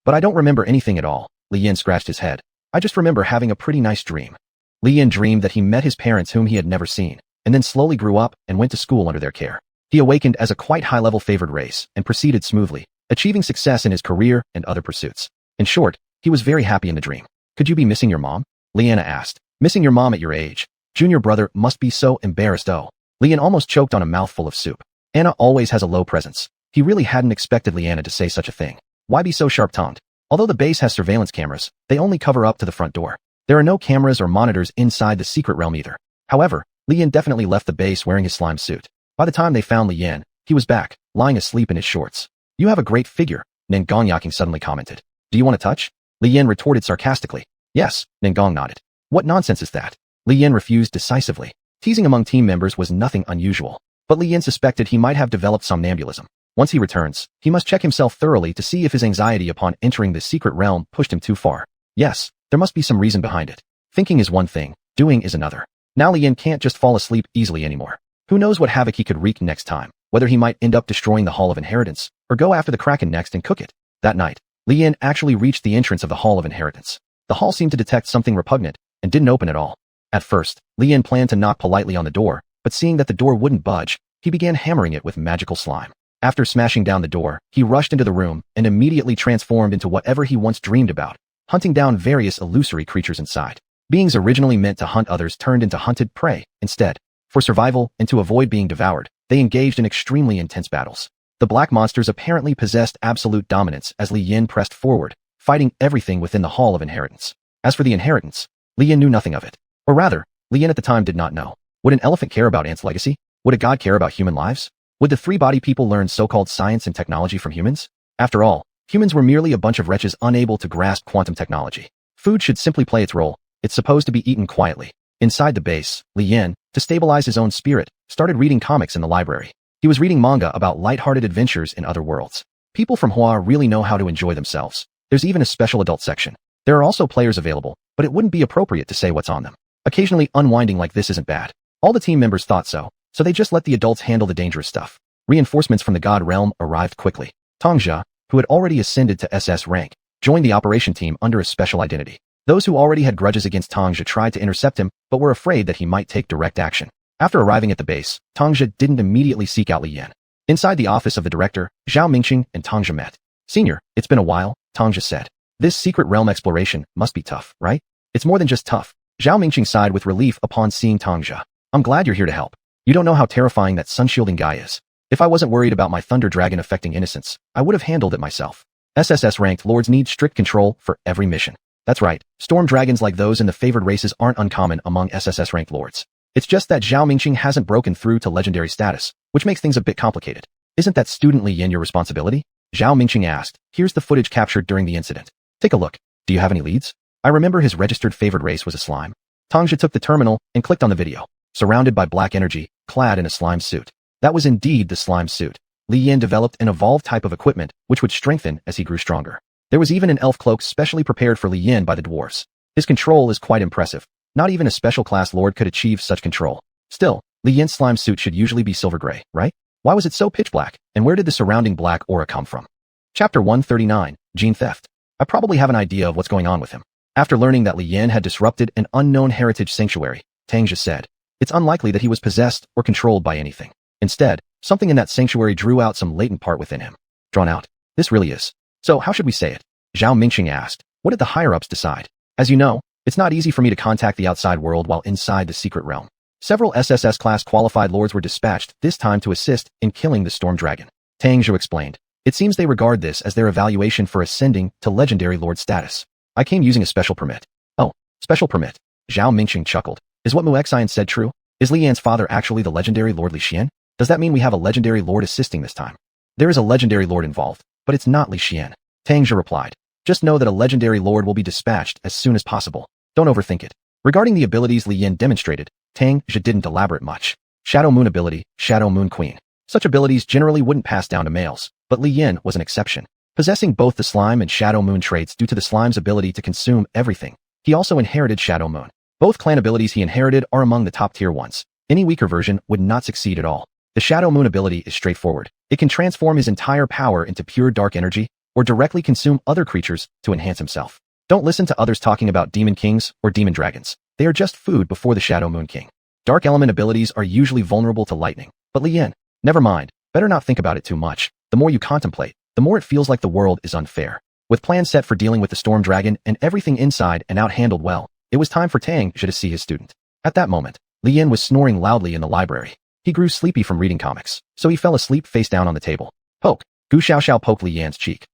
[SPEAKER 1] But I don't remember anything at all. Li Yan scratched his head. I just remember having a pretty nice dream. Li Yan dreamed that he met his parents whom he had never seen, and then slowly grew up and went to school under their care. He awakened as a quite high-level favored race and proceeded smoothly, achieving success in his career and other pursuits. In short, he was very happy in the dream. Could you be missing your mom? Liana asked. Missing your mom at your age. Junior brother must be so embarrassed. Oh. Li Yan almost choked on a mouthful of soup. Anna always has a low presence. He really hadn't expected Liana to say such a thing. Why be so sharp-tongued? Although the base has surveillance cameras, they only cover up to the front door. There are no cameras or monitors inside the secret realm either. However, Li Yan definitely left the base wearing his slime suit. By the time they found Li Yan, he was back, lying asleep in his shorts. You have a great figure, Nengong Yaking suddenly commented. Do you want to touch? Li Yan retorted sarcastically. Yes, Nengong nodded. What nonsense is that? Li Yan refused decisively. Teasing among team members was nothing unusual. But Li Yan suspected he might have developed somnambulism. Once he returns, he must check himself thoroughly to see if his anxiety upon entering the secret realm pushed him too far. Yes, there must be some reason behind it. Thinking is one thing, doing is another. Now Li Yan can't just fall asleep easily anymore. Who knows what havoc he could wreak next time, whether he might end up destroying the Hall of Inheritance, or go after the Kraken next and cook it. That night, Li Yan actually reached the entrance of the Hall of Inheritance. The hall seemed to detect something repugnant, and didn't open at all. At first, Li Yan planned to knock politely on the door, but seeing that the door wouldn't budge, he began hammering it with magical slime. After smashing down the door, he rushed into the room and immediately transformed into whatever he once dreamed about, hunting down various illusory creatures inside. Beings originally meant to hunt others turned into hunted prey, instead. For survival and to avoid being devoured, they engaged in extremely intense battles. The black monsters apparently possessed absolute dominance as Li Yan pressed forward, fighting everything within the Hall of Inheritance. As for the inheritance, Li Yan knew nothing of it. Or rather, Li Yan at the time did not know. Would an elephant care about ants' legacy? Would a god care about human lives? Would the three-body people learn so-called science and technology from humans? After all, humans were merely a bunch of wretches unable to grasp quantum technology. Food should simply play its role. It's supposed to be eaten quietly. Inside the base, Li Yan, to stabilize his own spirit, started reading comics in the library. He was reading manga about light-hearted adventures in other worlds. People from Hua really know how to enjoy themselves. There's even a special adult section. There are also players available, but it wouldn't be appropriate to say what's on them. Occasionally unwinding like this isn't bad. All the team members thought so they just let the adults handle the dangerous stuff. Reinforcements from the God realm arrived quickly. Tongxia, who had already ascended to SS rank, joined the operation team under a special identity. Those who already had grudges against Tangja tried to intercept him, but were afraid that he might take direct action. After arriving at the base, Tangja didn't immediately seek out Li Yan. Inside the office of the director, Zhao Mingqing and Tangja met. "Senior, it's been a while," Tangja said. "This secret realm exploration must be tough, right?" "It's more than just tough." Zhao Mingqing sighed with relief upon seeing Tangja. "I'm glad you're here to help. You don't know how terrifying that sun-shielding guy is. If I wasn't worried about my thunder dragon affecting innocents, I would have handled it myself. SSS-ranked lords need strict control for every mission." "That's right. Storm dragons like those in the favored races aren't uncommon among SSS-ranked lords. It's just that Zhao Mingqing hasn't broken through to legendary status, which makes things a bit complicated." "Isn't that student Li Yan your responsibility?" Zhao Mingqing asked. "Here's the footage captured during the incident. Take a look. Do you have any leads?" "I remember his registered favored race was a slime." Tangja took the terminal and clicked on the video. Surrounded by black energy, clad in a slime suit. That was indeed the slime suit. Li Yan developed an evolved type of equipment which would strengthen as he grew stronger. There was even an elf cloak specially prepared for Li Yan by the dwarves. His control is quite impressive. Not even a special class lord could achieve such control. Still, Li Yan's slime suit should usually be silver gray, right? Why was it so pitch black, and where did the surrounding black aura come from? Chapter 139, Gene Theft. I probably have an idea of what's going on with him. After learning that Li Yan had disrupted an unknown heritage sanctuary, Tangja said, "It's unlikely that he was possessed or controlled by anything. Instead, something in that sanctuary drew out some latent part within him." "Drawn out? This really is. So how should we say it?" Zhao Mingqing asked. "What did the higher-ups decide?" "As you know, it's not easy for me to contact the outside world while inside the secret realm. Several SSS-class qualified lords were dispatched, this time to assist in killing the storm dragon." Tangja explained. "It seems they regard this as their evaluation for ascending to legendary lord status. I came using a special permit." "Oh, special permit." Zhao Mingqing chuckled. "Is what Muexian said true? Is Li Yan's father actually the legendary Lord Li Xian? Does that mean we have a legendary lord assisting this time?" "There is a legendary lord involved, but it's not Li Xian," Tangja replied. "Just know that a legendary lord will be dispatched as soon as possible. Don't overthink it." Regarding the abilities Li Yan demonstrated, Tangja didn't elaborate much. Shadow Moon ability, Shadow Moon Queen. Such abilities generally wouldn't pass down to males, but Li Yan was an exception. Possessing both the slime and Shadow Moon traits due to the slime's ability to consume everything, he also inherited Shadow Moon. Both clan abilities he inherited are among the top-tier ones. Any weaker version would not succeed at all. The Shadow Moon ability is straightforward. It can transform his entire power into pure dark energy, or directly consume other creatures to enhance himself. Don't listen to others talking about demon kings or demon dragons. They are just food before the Shadow Moon King. Dark element abilities are usually vulnerable to lightning. But Li Yan, never mind. Better not think about it too much. The more you contemplate, the more it feels like the world is unfair. With plans set for dealing with the storm dragon and everything inside and out handled well, it was time for Tangja to see his student. At that moment, Li Yan was snoring loudly in the library. He grew sleepy from reading comics, so he fell asleep face down on the table. "Poke." Gu Xiaoxiao poked Li Yan's cheek.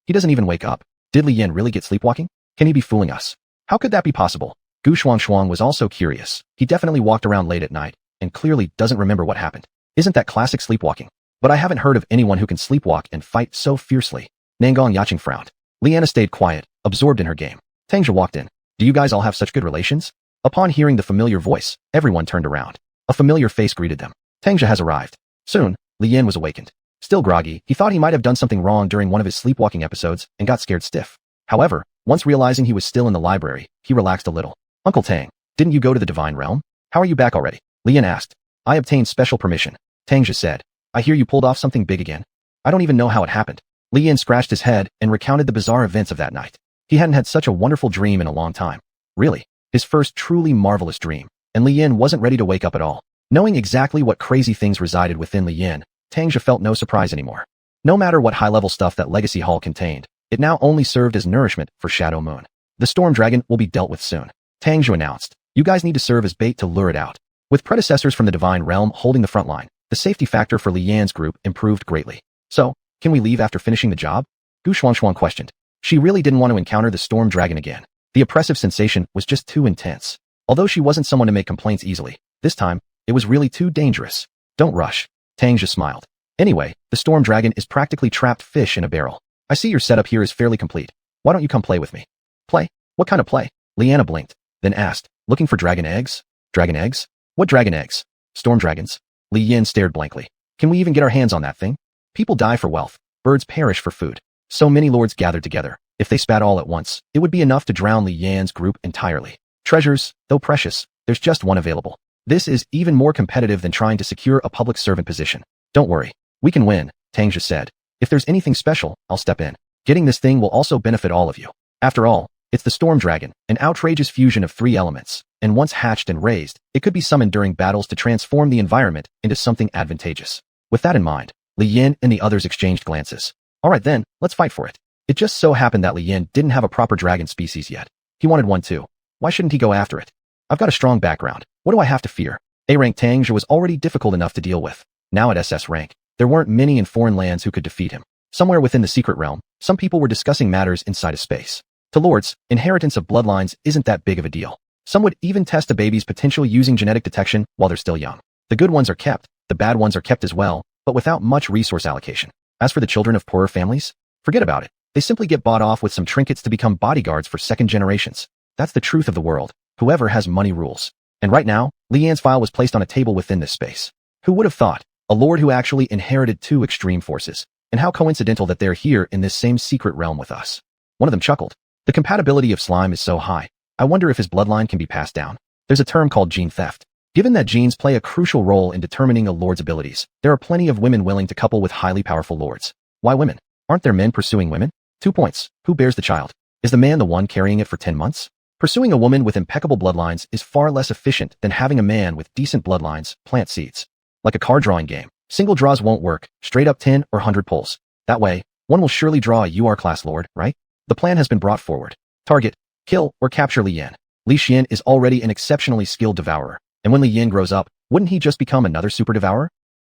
[SPEAKER 1] He doesn't even wake up. Did Li Yan really get sleepwalking? Can he be fooling us? How could that be possible? Gu Xuanhuan was also curious. He definitely walked around late at night, and clearly doesn't remember what happened. Isn't that classic sleepwalking? But I haven't heard of anyone who can sleepwalk and fight so fiercely. Nangang Yaching frowned. Liana stayed quiet, absorbed in her game. Tangja walked in. "Do you guys all have such good relations?" Upon hearing the familiar voice, everyone turned around. A familiar face greeted them. "Tangja has arrived." Soon, Li Yan was awakened. Still groggy, he thought he might have done something wrong during one of his sleepwalking episodes and got scared stiff. However, once realizing he was still in the library, he relaxed a little. "Uncle Tang, didn't you go to the Divine Realm? How are you back already?" Li Yan asked. "I obtained special permission," Tangja said. "I hear you pulled off something big again." "I don't even know how it happened." Li Yan scratched his head and recounted the bizarre events of that night. He hadn't had such a wonderful dream in a long time. Really, his first truly marvelous dream, and Li Yan wasn't ready to wake up at all. Knowing exactly what crazy things resided within Li Yan, Tangja felt no surprise anymore. No matter what high-level stuff that Legacy Hall contained, it now only served as nourishment for Shadow Moon. "The Storm Dragon will be dealt with soon," Tangja announced. "You guys need to serve as bait to lure it out." With predecessors from the Divine Realm holding the front line, the safety factor for Li Yan's group improved greatly. "So, can we leave after finishing the job?" Gu Xuanhuan questioned. She really didn't want to encounter the Storm Dragon again. The oppressive sensation was just too intense. Although she wasn't someone to make complaints easily, this time, it was really too dangerous. "Don't rush," Tangja smiled. "Anyway, the Storm Dragon is practically trapped fish in a barrel. I see your setup here is fairly complete. Why don't you come play with me?" "Play? What kind of play?" Liana blinked, then asked, "Looking for dragon eggs?" "Dragon eggs? What dragon eggs?" "Storm dragons." Li Yan stared blankly. "Can we even get our hands on that thing?" "People die for wealth. Birds perish for food. So many lords gathered together. If they spat all at once, it would be enough to drown Li Yan's group entirely. Treasures, though precious, there's just one available. This is even more competitive than trying to secure a public servant position. Don't worry. We can win," Tangja said. If there's anything special, I'll step in. Getting this thing will also benefit all of you. After all, it's the storm dragon, an outrageous fusion of 3 elements, and once hatched and raised, it could be summoned during battles to transform the environment into something advantageous. With that in mind, Li Yan and the others exchanged glances. Alright then, let's fight for it. It just so happened that Li Yan didn't have a proper dragon species yet. He wanted one too. Why shouldn't he go after it? I've got a strong background. What do I have to fear? A-rank Tangzhe was already difficult enough to deal with. Now at SS rank, there weren't many in foreign lands who could defeat him. Somewhere within the secret realm, some people were discussing matters inside of space. To lords, inheritance of bloodlines isn't that big of a deal. Some would even test a baby's potential using genetic detection while they're still young. The good ones are kept, the bad ones are kept as well, but without much resource allocation. As for the children of poorer families, forget about it. They simply get bought off with some trinkets to become bodyguards for second generations. That's the truth of the world. Whoever has money rules. And right now, Li Yan's file was placed on a table within this space. Who would have thought? A lord who actually inherited 2 extreme forces. And how coincidental that they're here in this same secret realm with us. One of them chuckled. The compatibility of slime is so high. I wonder if his bloodline can be passed down. There's a term called gene theft. Given that genes play a crucial role in determining a lord's abilities, there are plenty of women willing to couple with highly powerful lords. Why women? Aren't there men pursuing women? 2 points. Who bears the child? Is the man the one carrying it for 10 months? Pursuing a woman with impeccable bloodlines is far less efficient than having a man with decent bloodlines plant seeds. Like a card drawing game, single draws won't work, straight up 10 or 100 pulls. That way, one will surely draw a UR class lord, right? The plan has been brought forward. Target, kill, or capture Li Yan. Li Xian is already an exceptionally skilled devourer, and when Li Yan grows up, wouldn't he just become another super devourer?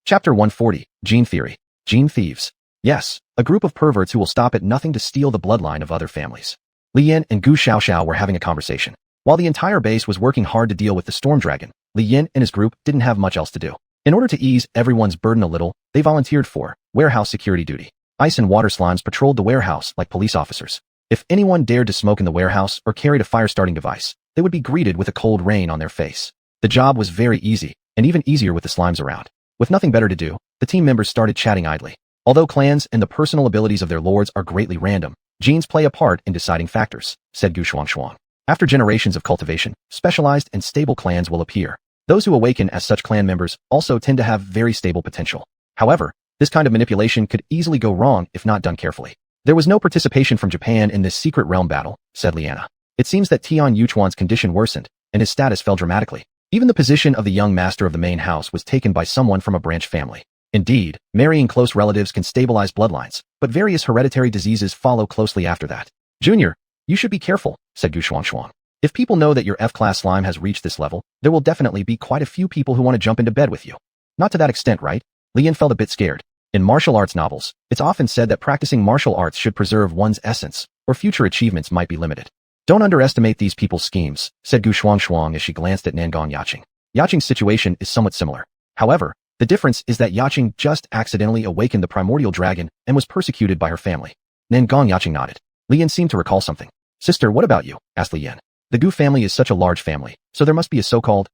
[SPEAKER 1] Chapter 140, Gene Theory. Gene Thieves. Yes, a group of perverts who will stop at nothing to steal the bloodline of other families. Li Yan and Gu Xiaoxiao were having a conversation. While the entire base was working hard to deal with the storm dragon, Li Yan and his group didn't have much else to do. In order to ease everyone's burden a little, they volunteered for warehouse security duty. Ice and water slimes patrolled the warehouse like police officers. If anyone dared to smoke in the warehouse or carried a fire-starting device, they would be greeted with a cold rain on their face. The job was very easy, and even easier with the slimes around. With nothing better to do, the team members started chatting idly. Although clans and the personal abilities of their lords are greatly random, genes play a part in deciding factors, said xuanhuan. After generations of cultivation, specialized and stable clans will appear. Those who awaken as such clan members also tend to have very stable potential. However, this kind of manipulation could easily go wrong if not done carefully. There was no participation from Japan in this secret realm battle, said Liana. It seems that Tian Yuchuan's condition worsened, and his status fell dramatically. Even the position of the young master of the main house was taken by someone from a branch family. Indeed, marrying close relatives can stabilize bloodlines, but various hereditary diseases follow closely after that. Junior, you should be careful, said Gu Xuanhuan. If people know that your F-class slime has reached this level, there will definitely be quite a few people who want to jump into bed with you. Not to that extent, right? Lian felt a bit scared. In martial arts novels, it's often said that practicing martial arts should preserve one's essence, or future achievements might be limited. Don't underestimate these people's schemes, said Gu Xuanhuan as she glanced at Nangong Yaching. Yaching's situation is somewhat similar. However, the difference is that Yaching just accidentally awakened the primordial dragon and was persecuted by her family. Nangong Yaching nodded. Lian seemed to recall something. Sister, what about you? Asked Lian. The Gu family is such a large family, so there must be a so-called,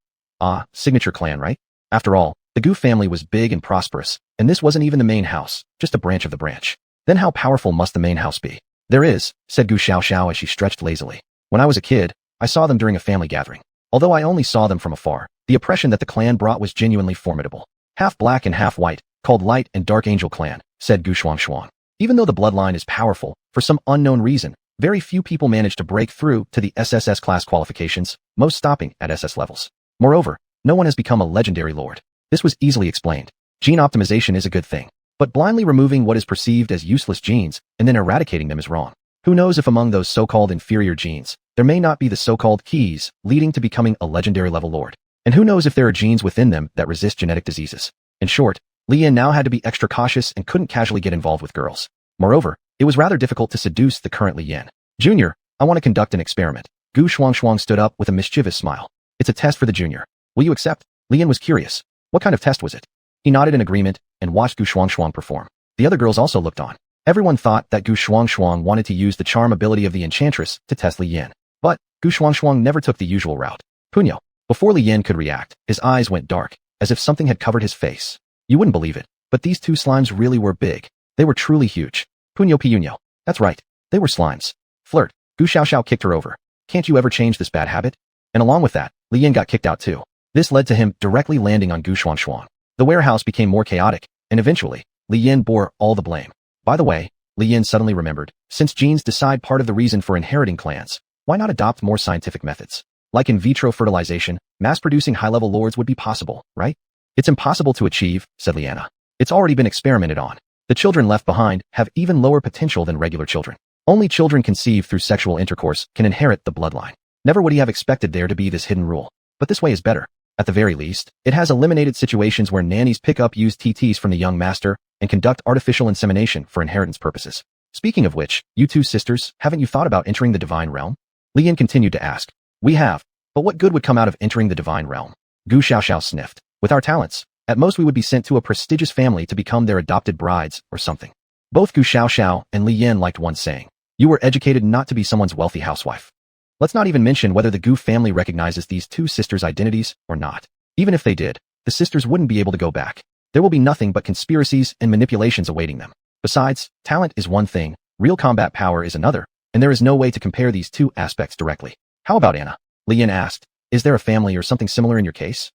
[SPEAKER 1] signature clan, right? After all, the Gu family was big and prosperous, and this wasn't even the main house, just a branch of the branch. Then how powerful must the main house be? There is, said Gu Xiaoxiao as she stretched lazily. When I was a kid, I saw them during a family gathering. Although I only saw them from afar, the oppression that the clan brought was genuinely formidable. Half black and half white, called Light and Dark Angel Clan, said Gu Xuanhuan. Even though the bloodline is powerful, for some unknown reason, very few people manage to break through to the SSS class qualifications, most stopping at SS levels. Moreover, no one has become a legendary lord. This was easily explained. Gene optimization is a good thing, but blindly removing what is perceived as useless genes and then eradicating them is wrong. Who knows if among those so-called inferior genes, there may not be the so-called keys leading to becoming a legendary level lord. And who knows if there are genes within them that resist genetic diseases. In short, Lian now had to be extra cautious and couldn't casually get involved with girls. Moreover, it was rather difficult to seduce the current Lian. Junior, I want to conduct an experiment. Gu Xuanhuan stood up with a mischievous smile. It's a test for the junior. Will you accept? Lian was curious. What kind of test was it? He nodded in agreement and watched Gu Xuanhuan perform. The other girls also looked on. Everyone thought that Gu Xuanhuan wanted to use the charm ability of the enchantress to test Li Yan. But Gu Xuanhuan never took the usual route. Punyo. Before Li Yan could react, his eyes went dark, as if something had covered his face. You wouldn't believe it, but these two slimes really were big. They were truly huge. Punyo Piyunyo. That's right. They were slimes. Flirt. Gu Xiaoxiao kicked her over. Can't you ever change this bad habit? And along with that, Li Yan got kicked out too. This led to him directly landing on Gu Xuanhuan. The warehouse became more chaotic, and eventually, Li Yan bore all the blame. By the way, Li Yin suddenly remembered, since genes decide part of the reason for inheriting clans, why not adopt more scientific methods? Like in vitro fertilization, mass-producing high-level lords would be possible, right? It's impossible to achieve, said Liana. It's already been experimented on. The children left behind have even lower potential than regular children. Only children conceived through sexual intercourse can inherit the bloodline. Never would he have expected there to be this hidden rule. But this way is better. At the very least, it has eliminated situations where nannies pick up used TTs from the young master and conduct artificial insemination for inheritance purposes. Speaking of which, you two sisters, haven't you thought about entering the divine realm? Li Yin continued to ask. We have. But what good would come out of entering the divine realm? Gu Xiaoxiao sniffed. With our talents, at most we would be sent to a prestigious family to become their adopted brides or something. Both Gu Xiaoxiao and Li Yin liked one saying. You were educated not to be someone's wealthy housewife. Let's not even mention whether the Gu family recognizes these two sisters' identities or not. Even if they did, the sisters wouldn't be able to go back. There will be nothing but conspiracies and manipulations awaiting them. Besides, talent is one thing, real combat power is another, and there is no way to compare these two aspects directly. How about Anna? Li Yin asked. Is there a family or something similar in your case?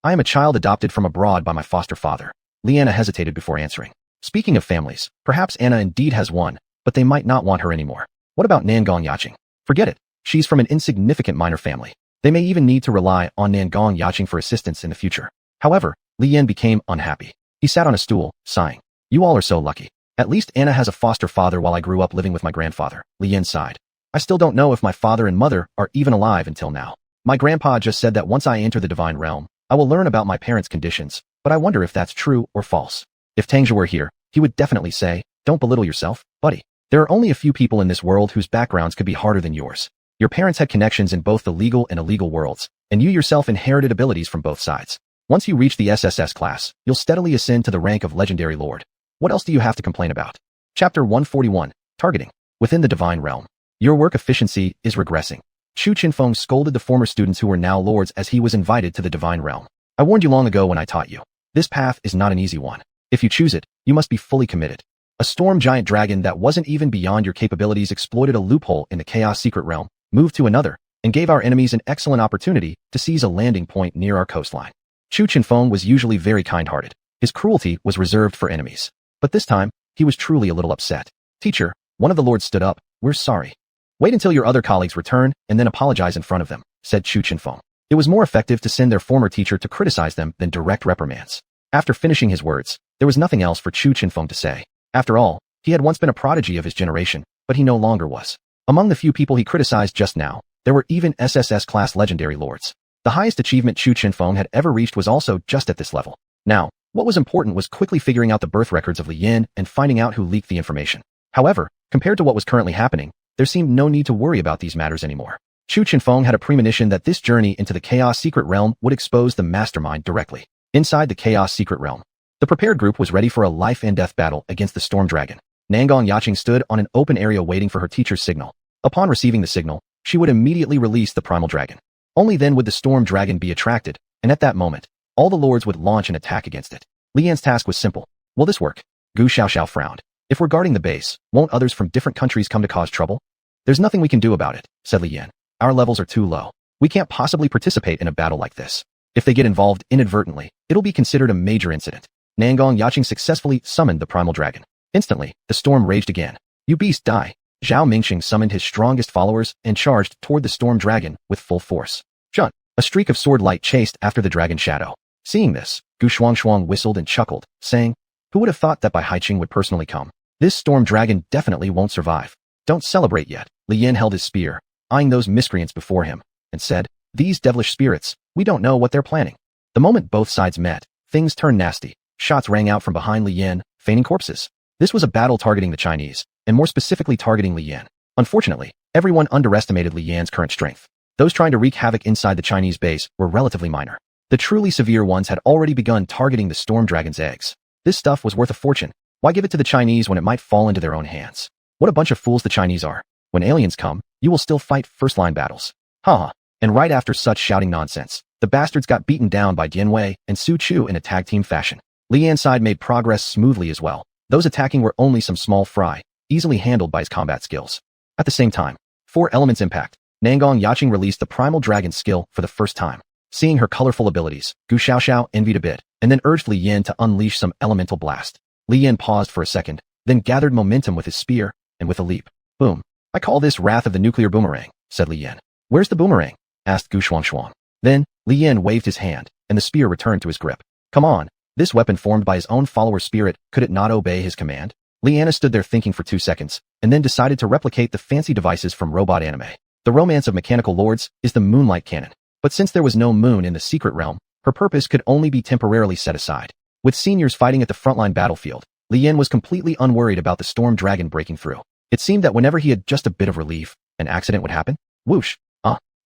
[SPEAKER 1] I am a child adopted from abroad by my foster father. Liana hesitated before answering. Speaking of families, perhaps Anna indeed has one, but they might not want her anymore. What about Nangong Yaching? Forget it. She's from an insignificant minor family. They may even need to rely on Nangong Yaching for assistance in the future. However, Li Yin became unhappy. He sat on a stool, sighing. You all are so lucky. At least Anna has a foster father while I grew up living with my grandfather. Li Yin sighed. I still don't know if my father and mother are even alive until now. My grandpa just said that once I enter the divine realm, I will learn about my parents' conditions, but I wonder if that's true or false. If Tangzhe were here, he would definitely say, don't belittle yourself, buddy. There are only a few people in this world whose backgrounds could be harder than yours. Your parents had connections in both the legal and illegal worlds, and you yourself inherited abilities from both sides. Once you reach the SSS class, you'll steadily ascend to the rank of legendary lord. What else do you have to complain about? Chapter 141, Targeting. Within the divine realm. Your work efficiency is regressing. Chu Qinfeng scolded the former students who were now lords as he was invited to the divine realm. I warned you long ago when I taught you. This path is not an easy one. If you choose it, you must be fully committed. A storm giant dragon that wasn't even beyond your capabilities exploited a loophole in the chaos secret realm, moved to another, and gave our enemies an excellent opportunity to seize a landing point near our coastline. Chu Qinfeng was usually very kind-hearted. His cruelty was reserved for enemies. But this time, he was truly a little upset. Teacher, one of the lords stood up. We're sorry. Wait until your other colleagues return and then apologize in front of them, said Chu Qinfeng. It was more effective to send their former teacher to criticize them than direct reprimands. After finishing his words, there was nothing else for Chu Qinfeng to say. After all, he had once been a prodigy of his generation, but he no longer was. Among the few people he criticized just now, there were even SSS-class legendary lords. The highest achievement Chu Qinfeng had ever reached was also just at this level. Now, what was important was quickly figuring out the birth records of Li Yin and finding out who leaked the information. However, compared to what was currently happening, there seemed no need to worry about these matters anymore. Chu Qinfeng had a premonition that this journey into the Chaos Secret Realm would expose the mastermind directly. Inside the Chaos Secret Realm, the prepared group was ready for a life-and-death battle against the Storm Dragon. Nangong Yaching stood on an open area waiting for her teacher's signal. Upon receiving the signal, she would immediately release the Primal Dragon. Only then would the Storm Dragon be attracted, and at that moment, all the lords would launch an attack against it. Li Yan's task was simple. Will this work? Gu Xiaoxiao frowned. If we're guarding the base, won't others from different countries come to cause trouble? There's nothing we can do about it, said Li Yan. Our levels are too low. We can't possibly participate in a battle like this. If they get involved inadvertently, it'll be considered a major incident. Nangong Yaching successfully summoned the Primal Dragon. Instantly, the storm raged again. You beast, die. Zhao Mingxing summoned his strongest followers and charged toward the Storm Dragon with full force. Jun! A streak of sword light chased after the dragon shadow. Seeing this, Gu Xuanhuan whistled and chuckled, saying, who would have thought that Bai Haiqing would personally come? This Storm Dragon definitely won't survive. Don't celebrate yet. Li Yin held his spear, eyeing those miscreants before him, and said, these devilish spirits, we don't know what they're planning. The moment both sides met, things turned nasty. Shots rang out from behind Li Yin, feigning corpses. This was a battle targeting the Chinese, and more specifically targeting Li Yan. Unfortunately, everyone underestimated Li Yan's current strength. Those trying to wreak havoc inside the Chinese base were relatively minor. The truly severe ones had already begun targeting the Storm Dragon's eggs. This stuff was worth a fortune. Why give it to the Chinese when it might fall into their own hands? What a bunch of fools the Chinese are. When aliens come, you will still fight first-line battles. Haha. And right after such shouting nonsense, the bastards got beaten down by Dian Wei and Su Chu in a tag team fashion. Li Yan's side made progress smoothly as well. Those attacking were only some small fry, easily handled by his combat skills. At the same time, 4 elements impact. Nangong Yaching released the Primal Dragon skill for the first time. Seeing her colorful abilities, Gu Xiaoxiao envied a bit, and then urged Li Yin to unleash some elemental blast. Li Yin paused for a second, then gathered momentum with his spear, and with a leap, boom. I call this Wrath of the Nuclear Boomerang, said Li Yan. Where's the boomerang? Asked xuanhuan. Then, Li Yan waved his hand, and the spear returned to his grip. Come on, this weapon formed by his own follower spirit, could it not obey his command? Liana stood there thinking for 2 seconds, and then decided to replicate the fancy devices from robot anime. The romance of mechanical lords is the moonlight cannon. But since there was no moon in the secret realm, her purpose could only be temporarily set aside. With seniors fighting at the frontline battlefield, Li Yan was completely unworried about the storm dragon breaking through. It seemed that whenever he had just a bit of relief, an accident would happen. Whoosh!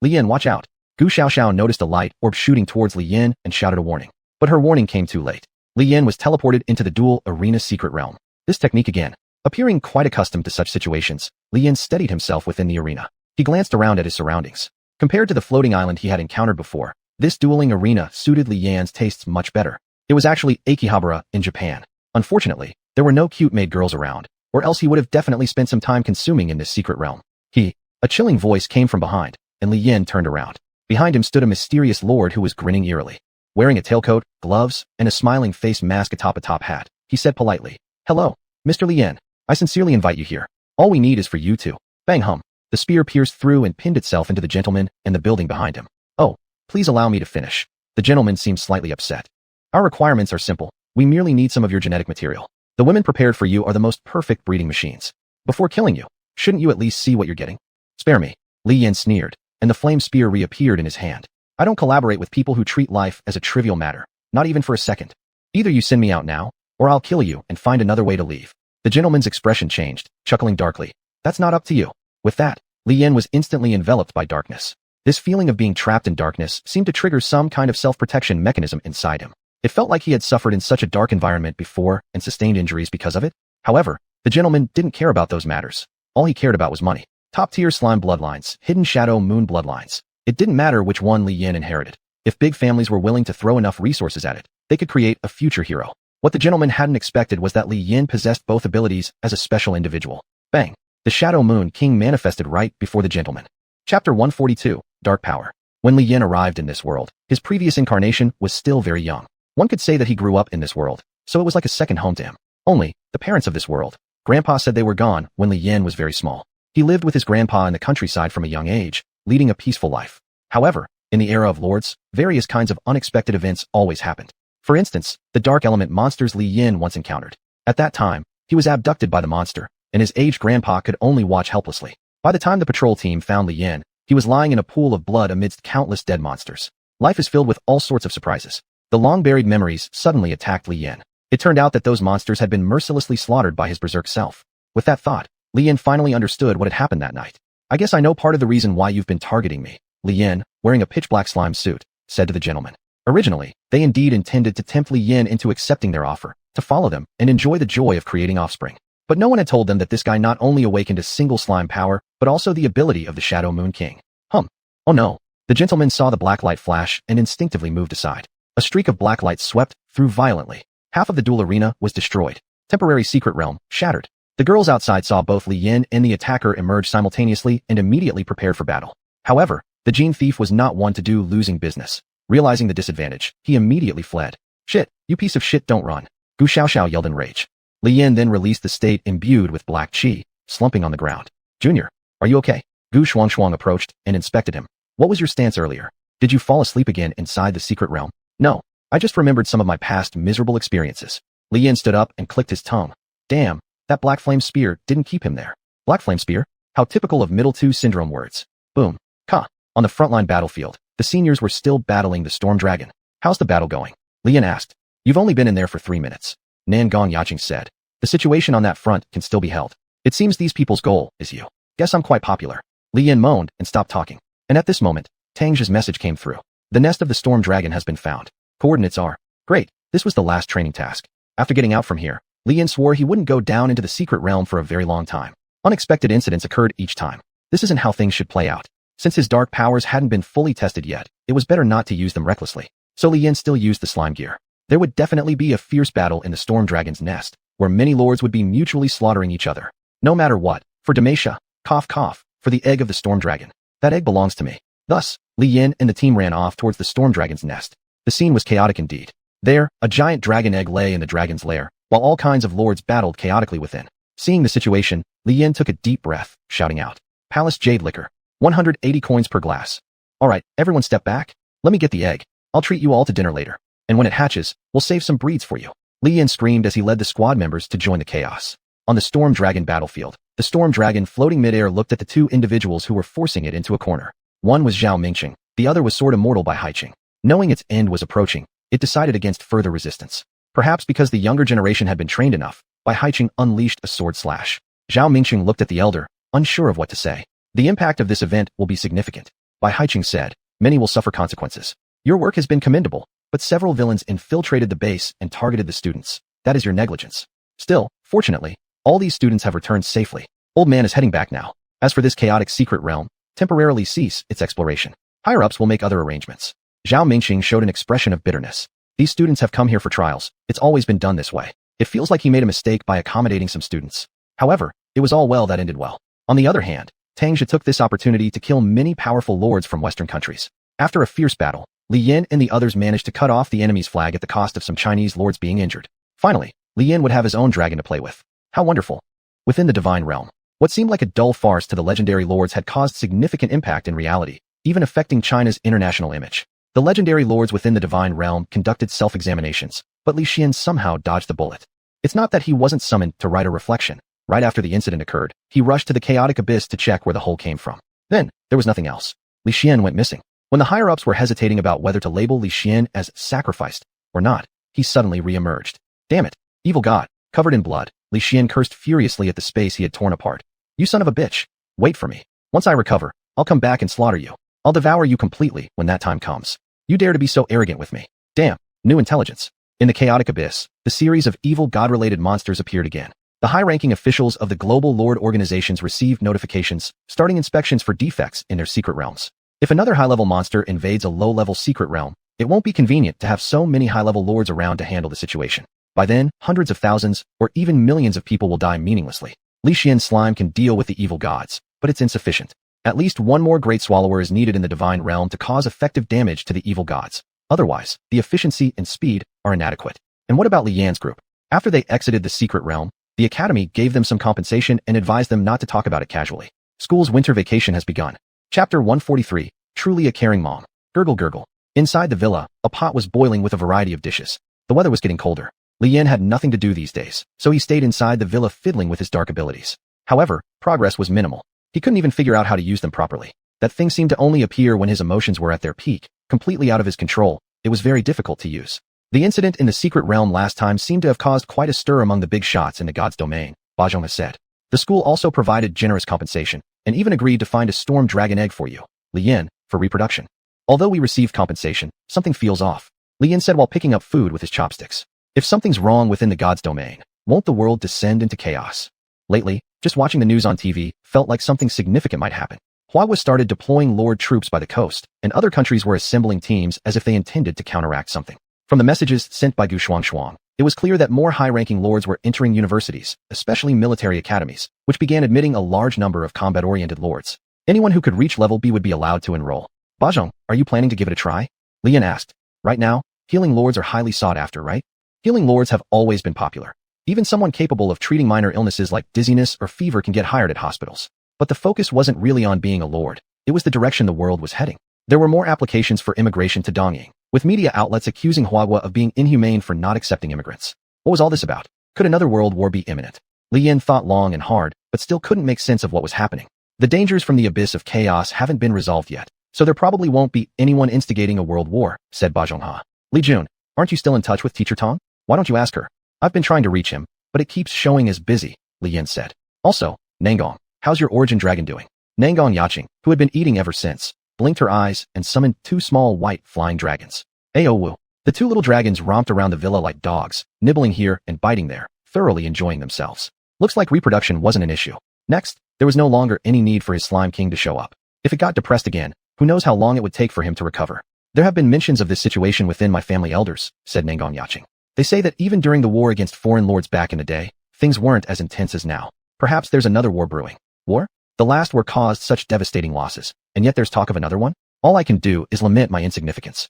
[SPEAKER 1] Li Yan, watch out! Gu Xiaoxiao noticed a light orb shooting towards Li Yan and shouted a warning. But her warning came too late. Li Yan was teleported into the dual arena secret realm. This technique again. Appearing quite accustomed to such situations, Li Yan steadied himself within the arena. He glanced around at his surroundings. Compared to the floating island he had encountered before, this dueling arena suited Li Yan's tastes much better. It was actually Akihabara in Japan. Unfortunately, there were no cute maid girls around, or else he would have definitely spent some time consuming in this secret realm. A chilling voice came from behind, and Li Yan turned around. Behind him stood a mysterious lord who was grinning eerily. Wearing a tailcoat, gloves, and a smiling face mask atop a top hat, he said politely, "Hello, Mr. Li Yan. I sincerely invite you here. All we need is for you to..." Bang hum. The spear pierced through and pinned itself into the gentleman and the building behind him. "Oh, please allow me to finish." The gentleman seemed slightly upset. "Our requirements are simple. We merely need some of your genetic material. The women prepared for you are the most perfect breeding machines. Before killing you, shouldn't you at least see what you're getting?" "Spare me," Li Yan sneered, and the flame spear reappeared in his hand. "I don't collaborate with people who treat life as a trivial matter, not even for a second. Either you send me out now, or I'll kill you and find another way to leave." The gentleman's expression changed, chuckling darkly. "That's not up to you." With that, Li Yan was instantly enveloped by darkness. This feeling of being trapped in darkness seemed to trigger some kind of self-protection mechanism inside him. It felt like he had suffered in such a dark environment before and sustained injuries because of it. However, the gentleman didn't care about those matters. All he cared about was money. Top-tier slime bloodlines, hidden shadow moon bloodlines. It didn't matter which one Li Yan inherited. If big families were willing to throw enough resources at it, they could create a future hero. What the gentleman hadn't expected was that Li Yan possessed both abilities as a special individual. Bang! The Shadow Moon King manifested right before the gentleman. Chapter 142, Dark Power. When Li Yan arrived in this world, his previous incarnation was still very young. One could say that he grew up in this world, so it was like a second home to him. Only, the parents of this world, Grandpa said they were gone when Li Yan was very small. He lived with his grandpa in the countryside from a young age, leading a peaceful life. However, in the era of lords, various kinds of unexpected events always happened. For instance, the dark element monsters Li Yan once encountered. At that time, he was abducted by the monster, and his aged grandpa could only watch helplessly. By the time the patrol team found Li Yan, he was lying in a pool of blood amidst countless dead monsters. Life is filled with all sorts of surprises. The long-buried memories suddenly attacked Li Yan. It turned out that those monsters had been mercilessly slaughtered by his berserk self. With that thought, Li Yan finally understood what had happened that night. "I guess I know part of the reason why you've been targeting me," Li Yan, wearing a pitch-black slime suit, said to the gentleman. Originally, they indeed intended to tempt Li Yan into accepting their offer, to follow them and enjoy the joy of creating offspring. But no one had told them that this guy not only awakened a single slime power, but also the ability of the Shadow Moon King. Oh no. The gentleman saw the black light flash and instinctively moved aside. A streak of black light swept through violently. Half of the duel arena was destroyed. Temporary secret realm shattered. The girls outside saw both Li Yan and the attacker emerge simultaneously and immediately prepared for battle. However, the gene thief was not one to do losing business. Realizing the disadvantage, he immediately fled. "Shit, you piece of shit, don't run." Gu Xiaoxiao yelled in rage. Li Yan then released the state imbued with black chi, slumping on the ground. "Junior, are you okay?" Gu Xuanhuan approached and inspected him. "What was your stance earlier? Did you fall asleep again inside the secret realm?" "No, I just remembered some of my past miserable experiences." Li Yan stood up and clicked his tongue. Damn, that black flame spear didn't keep him there. Black flame spear? How typical of middle two syndrome words. Boom. Ka. On the frontline battlefield, the seniors were still battling the storm dragon. "How's the battle going?" Li Yan asked. "You've only been in there for 3 minutes. Nan Gong Yaching said. "The situation on that front can still be held. It seems these people's goal is you. Guess I'm quite popular." Li Yan moaned and stopped talking. And at this moment, Tang's message came through. "The nest of the storm dragon has been found. Coordinates are..." Great, this was the last training task. After getting out from here, Li Yan swore he wouldn't go down into the secret realm for a very long time. Unexpected incidents occurred each time. This isn't how things should play out. Since his dark powers hadn't been fully tested yet, it was better not to use them recklessly. So Li Yan still used the slime gear. There would definitely be a fierce battle in the storm dragon's nest, where many lords would be mutually slaughtering each other. No matter what, for Damesha, cough cough, for the egg of the storm dragon. That egg belongs to me. Thus, Li Yan and the team ran off towards the storm dragon's nest. The scene was chaotic indeed. There, a giant dragon egg lay in the dragon's lair, while all kinds of lords battled chaotically within. Seeing the situation, Li Yin took a deep breath, shouting out, "Palace Jade Liquor. 180 coins per glass. Alright, everyone step back. Let me get the egg. I'll treat you all to dinner later. And when it hatches, we'll save some breeds for you." Li Yin screamed as he led the squad members to join the chaos. On the Storm Dragon battlefield, the Storm Dragon floating midair looked at the two individuals who were forcing it into a corner. One was Zhao Mingqing, the other was Sword Immortal by Haiqing. Knowing its end was approaching, it decided against further resistance. Perhaps because the younger generation had been trained enough, Bai Haiqing unleashed a sword slash. Zhao Mingqing looked at the elder, unsure of what to say. The impact of this event will be significant. Bai Haiqing said, "Many will suffer consequences. Your work has been commendable, but several villains infiltrated the base and targeted the students. That is your negligence. Still, fortunately, all these students have returned safely. Old Man is heading back now. As for this chaotic secret realm, temporarily cease its exploration. Higher-ups will make other arrangements." Zhao Mingqing showed an expression of bitterness. These students have come here for trials. It's always been done this way. It feels like he made a mistake by accommodating some students. However, it was all well that ended well. On the other hand, Tang Jie took this opportunity to kill many powerful lords from Western countries. After a fierce battle, Li Yin and the others managed to cut off the enemy's flag at the cost of some Chinese lords being injured. Finally, Li Yin would have his own dragon to play with. How wonderful. Within the divine realm, what seemed like a dull farce to the legendary lords had caused significant impact in reality, even affecting China's international image. The legendary lords within the divine realm conducted self-examinations, but Li Xian somehow dodged the bullet. It's not that he wasn't summoned to write a reflection. Right after the incident occurred, he rushed to the chaotic abyss to check where the hole came from. Then, there was nothing else. Li Xian went missing. When the higher-ups were hesitating about whether to label Li Xian as sacrificed or not, he suddenly re-emerged. Damn it, evil god, covered in blood, Li Xian cursed furiously at the space he had torn apart. "You son of a bitch. Wait for me. Once I recover, I'll come back and slaughter you. I'll devour you completely when that time comes. You dare to be so arrogant with me. Damn, new intelligence." In the chaotic abyss, the series of evil god-related monsters appeared again. The high-ranking officials of the global lord organizations received notifications, starting inspections for defects in their secret realms. If another high-level monster invades a low-level secret realm, it won't be convenient to have so many high-level lords around to handle the situation. By then, hundreds of thousands, or even millions of people will die meaninglessly. Li Xian's slime can deal with the evil gods, but it's insufficient. At least one more great swallower is needed in the divine realm to cause effective damage to the evil gods. Otherwise, the efficiency and speed are inadequate. And what about Li Yan's group? After they exited the secret realm, the academy gave them some compensation and advised them not to talk about it casually. School's winter vacation has begun. Chapter 143, Truly a Caring Mom. Gurgle gurgle. Inside the villa, a pot was boiling with a variety of dishes. The weather was getting colder. Li Yan had nothing to do these days, so he stayed inside the villa fiddling with his dark abilities. However, progress was minimal. He couldn't even figure out how to use them properly. That thing seemed to only appear when his emotions were at their peak, completely out of his control. It was very difficult to use. The incident in the secret realm last time seemed to have caused quite a stir among the big shots in the god's domain, Bajong has said. The school also provided generous compensation, and even agreed to find a storm dragon egg for you, Li Yan, for reproduction. Although we received compensation, something feels off, Li Yan said while picking up food with his chopsticks. If something's wrong within the god's domain, won't the world descend into chaos? Lately, just watching the news on TV felt like something significant might happen. Hua started deploying lord troops by the coast, and other countries were assembling teams as if they intended to counteract something. From the messages sent by xuanhuan, it was clear that more high-ranking lords were entering universities, especially military academies, which began admitting a large number of combat-oriented lords. Anyone who could reach level B would be allowed to enroll. Bajong, are you planning to give it a try? Li Yan asked. Right now, healing lords are highly sought after, right? Healing lords have always been popular. Even someone capable of treating minor illnesses like dizziness or fever can get hired at hospitals. But the focus wasn't really on being a lord. It was the direction the world was heading. There were more applications for immigration to Dongying, with media outlets accusing Huagua of being inhumane for not accepting immigrants. What was all this about? Could another world war be imminent? Li Yan thought long and hard, but still couldn't make sense of what was happening. The dangers from the abyss of chaos haven't been resolved yet, so there probably won't be anyone instigating a world war, said Bajongha. Li Jun, aren't you still in touch with Teacher Tong? Why don't you ask her? I've been trying to reach him, but it keeps showing as busy, Li Yan said. Also, Nangong, how's your origin dragon doing? Nangong Yaching, who had been eating ever since, blinked her eyes and summoned two small white flying dragons. Aowu. The two little dragons romped around the villa like dogs, nibbling here and biting there, thoroughly enjoying themselves. Looks like reproduction wasn't an issue. Next, there was no longer any need for his slime king to show up. If it got depressed again, who knows how long it would take for him to recover. There have been mentions of this situation within my family elders, said Nangong Yaching. They say that even during the war against foreign lords back in the day, things weren't as intense as now. Perhaps there's another war brewing. War? The last war caused such devastating losses, and yet there's talk of another one? All I can do is lament my insignificance.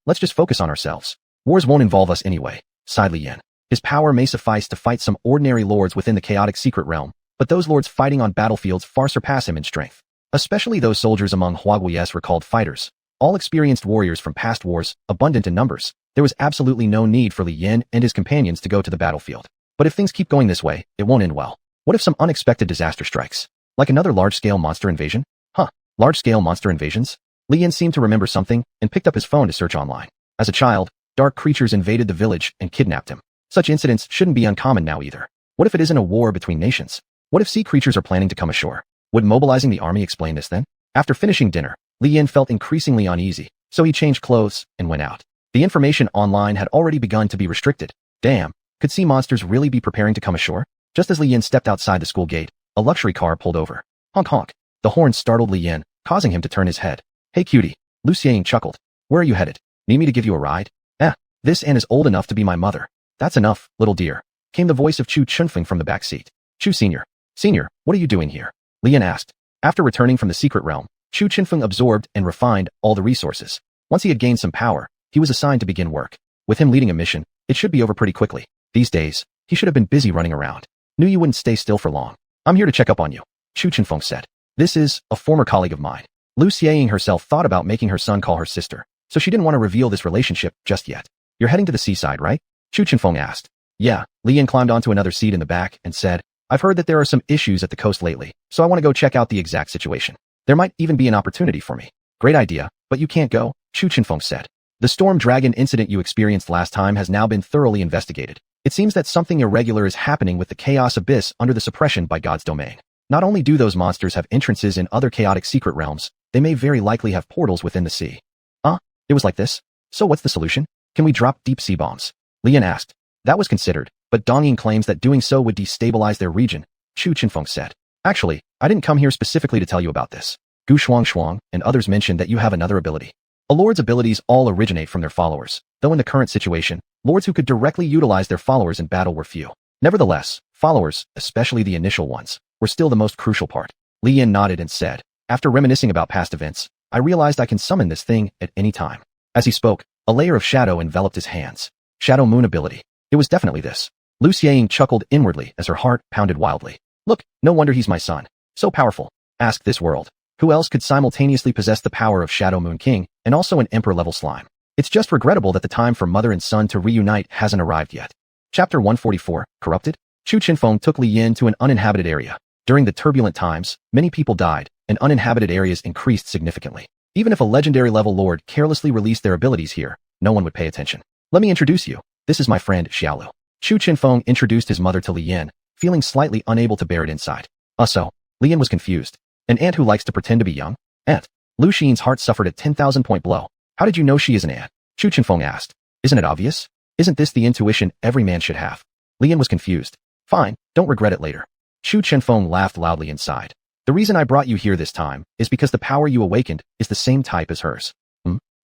[SPEAKER 1] Let's just focus on ourselves. Wars won't involve us anyway, sighed Li Yan. His power may suffice to fight some ordinary lords within the chaotic secret realm, but those lords fighting on battlefields far surpass him in strength. Especially those soldiers among Huaguies were called fighters. All experienced warriors from past wars, abundant in numbers. There was absolutely no need for Li Yin and his companions to go to the battlefield. But if things keep going this way, it won't end well. What if some unexpected disaster strikes? Like another large-scale monster invasion? Large-scale monster invasions? Li Yin seemed to remember something and picked up his phone to search online. As a child, dark creatures invaded the village and kidnapped him. Such incidents shouldn't be uncommon now either. What if it isn't a war between nations? What if sea creatures are planning to come ashore? Would mobilizing the army explain this then? After finishing dinner, Li Yin felt increasingly uneasy, so he changed clothes and went out. The information online had already begun to be restricted. Damn, could sea monsters really be preparing to come ashore? Just as Li Yin stepped outside the school gate, a luxury car pulled over. Honk honk. The horn startled Li Yin, causing him to turn his head. Hey cutie, Lu Xiang chuckled. Where are you headed? Need me to give you a ride? This Anne is old enough to be my mother. That's enough, little dear, came the voice of Chu Chunfeng from the back seat. Chu Senior, what are you doing here? Li Yin asked. After returning from the secret realm, Chu Chunfeng absorbed and refined all the resources. Once he had gained some power, he was assigned to begin work. With him leading a mission, it should be over pretty quickly. These days, he should have been busy running around. Knew you wouldn't stay still for long. I'm here to check up on you, Chu Chunfeng said. This is a former colleague of mine. Lu Xiang herself thought about making her son call her sister, so she didn't want to reveal this relationship just yet. You're heading to the seaside, right? Chu Chunfeng asked. Yeah, Li Yin climbed onto another seat in the back and said, I've heard that there are some issues at the coast lately, so I want to go check out the exact situation. There might even be an opportunity for me. Great idea, but you can't go, Chu Chunfeng said. The storm dragon incident you experienced last time has now been thoroughly investigated. It seems that something irregular is happening with the chaos abyss under the suppression by God's domain. Not only do those monsters have entrances in other chaotic secret realms, they may very likely have portals within the sea. It was like this? So what's the solution? Can we drop deep sea bombs? Li Yin asked. That was considered, but Dongying claims that doing so would destabilize their region, Chu Chunfeng said. Actually, I didn't come here specifically to tell you about this. Xuanhuan and others mentioned that you have another ability. A lord's abilities all originate from their followers, though in the current situation, lords who could directly utilize their followers in battle were few. Nevertheless, followers, especially the initial ones, were still the most crucial part. Li Yin nodded and said, after reminiscing about past events, I realized I can summon this thing at any time. As he spoke, a layer of shadow enveloped his hands. Shadow Moon ability. It was definitely this. Lu Xiang chuckled inwardly as her heart pounded wildly. Look, no wonder he's my son. So powerful. Ask this world. Who else could simultaneously possess the power of Shadow Moon King and also an emperor-level slime? It's just regrettable that the time for mother and son to reunite hasn't arrived yet. Chapter 144, Corrupted? Chu Chunfeng took Li Yin to an uninhabited area. During the turbulent times, many people died, and uninhabited areas increased significantly. Even if a legendary-level lord carelessly released their abilities here, no one would pay attention. Let me introduce you. This is my friend, Xiaolu. Chu Chunfeng introduced his mother to Li Yin, feeling slightly unable to bear it inside. So, Li Yin was confused. An ant who likes to pretend to be young? Ant. Lu Xin's heart suffered a 10,000-point blow. How did you know she is an ant? Chu Chunfeng asked. Isn't it obvious? Isn't this the intuition every man should have? Li Yin was confused. Fine, don't regret it later. Chu Chunfeng laughed loudly inside. The reason I brought you here this time is because the power you awakened is the same type as hers.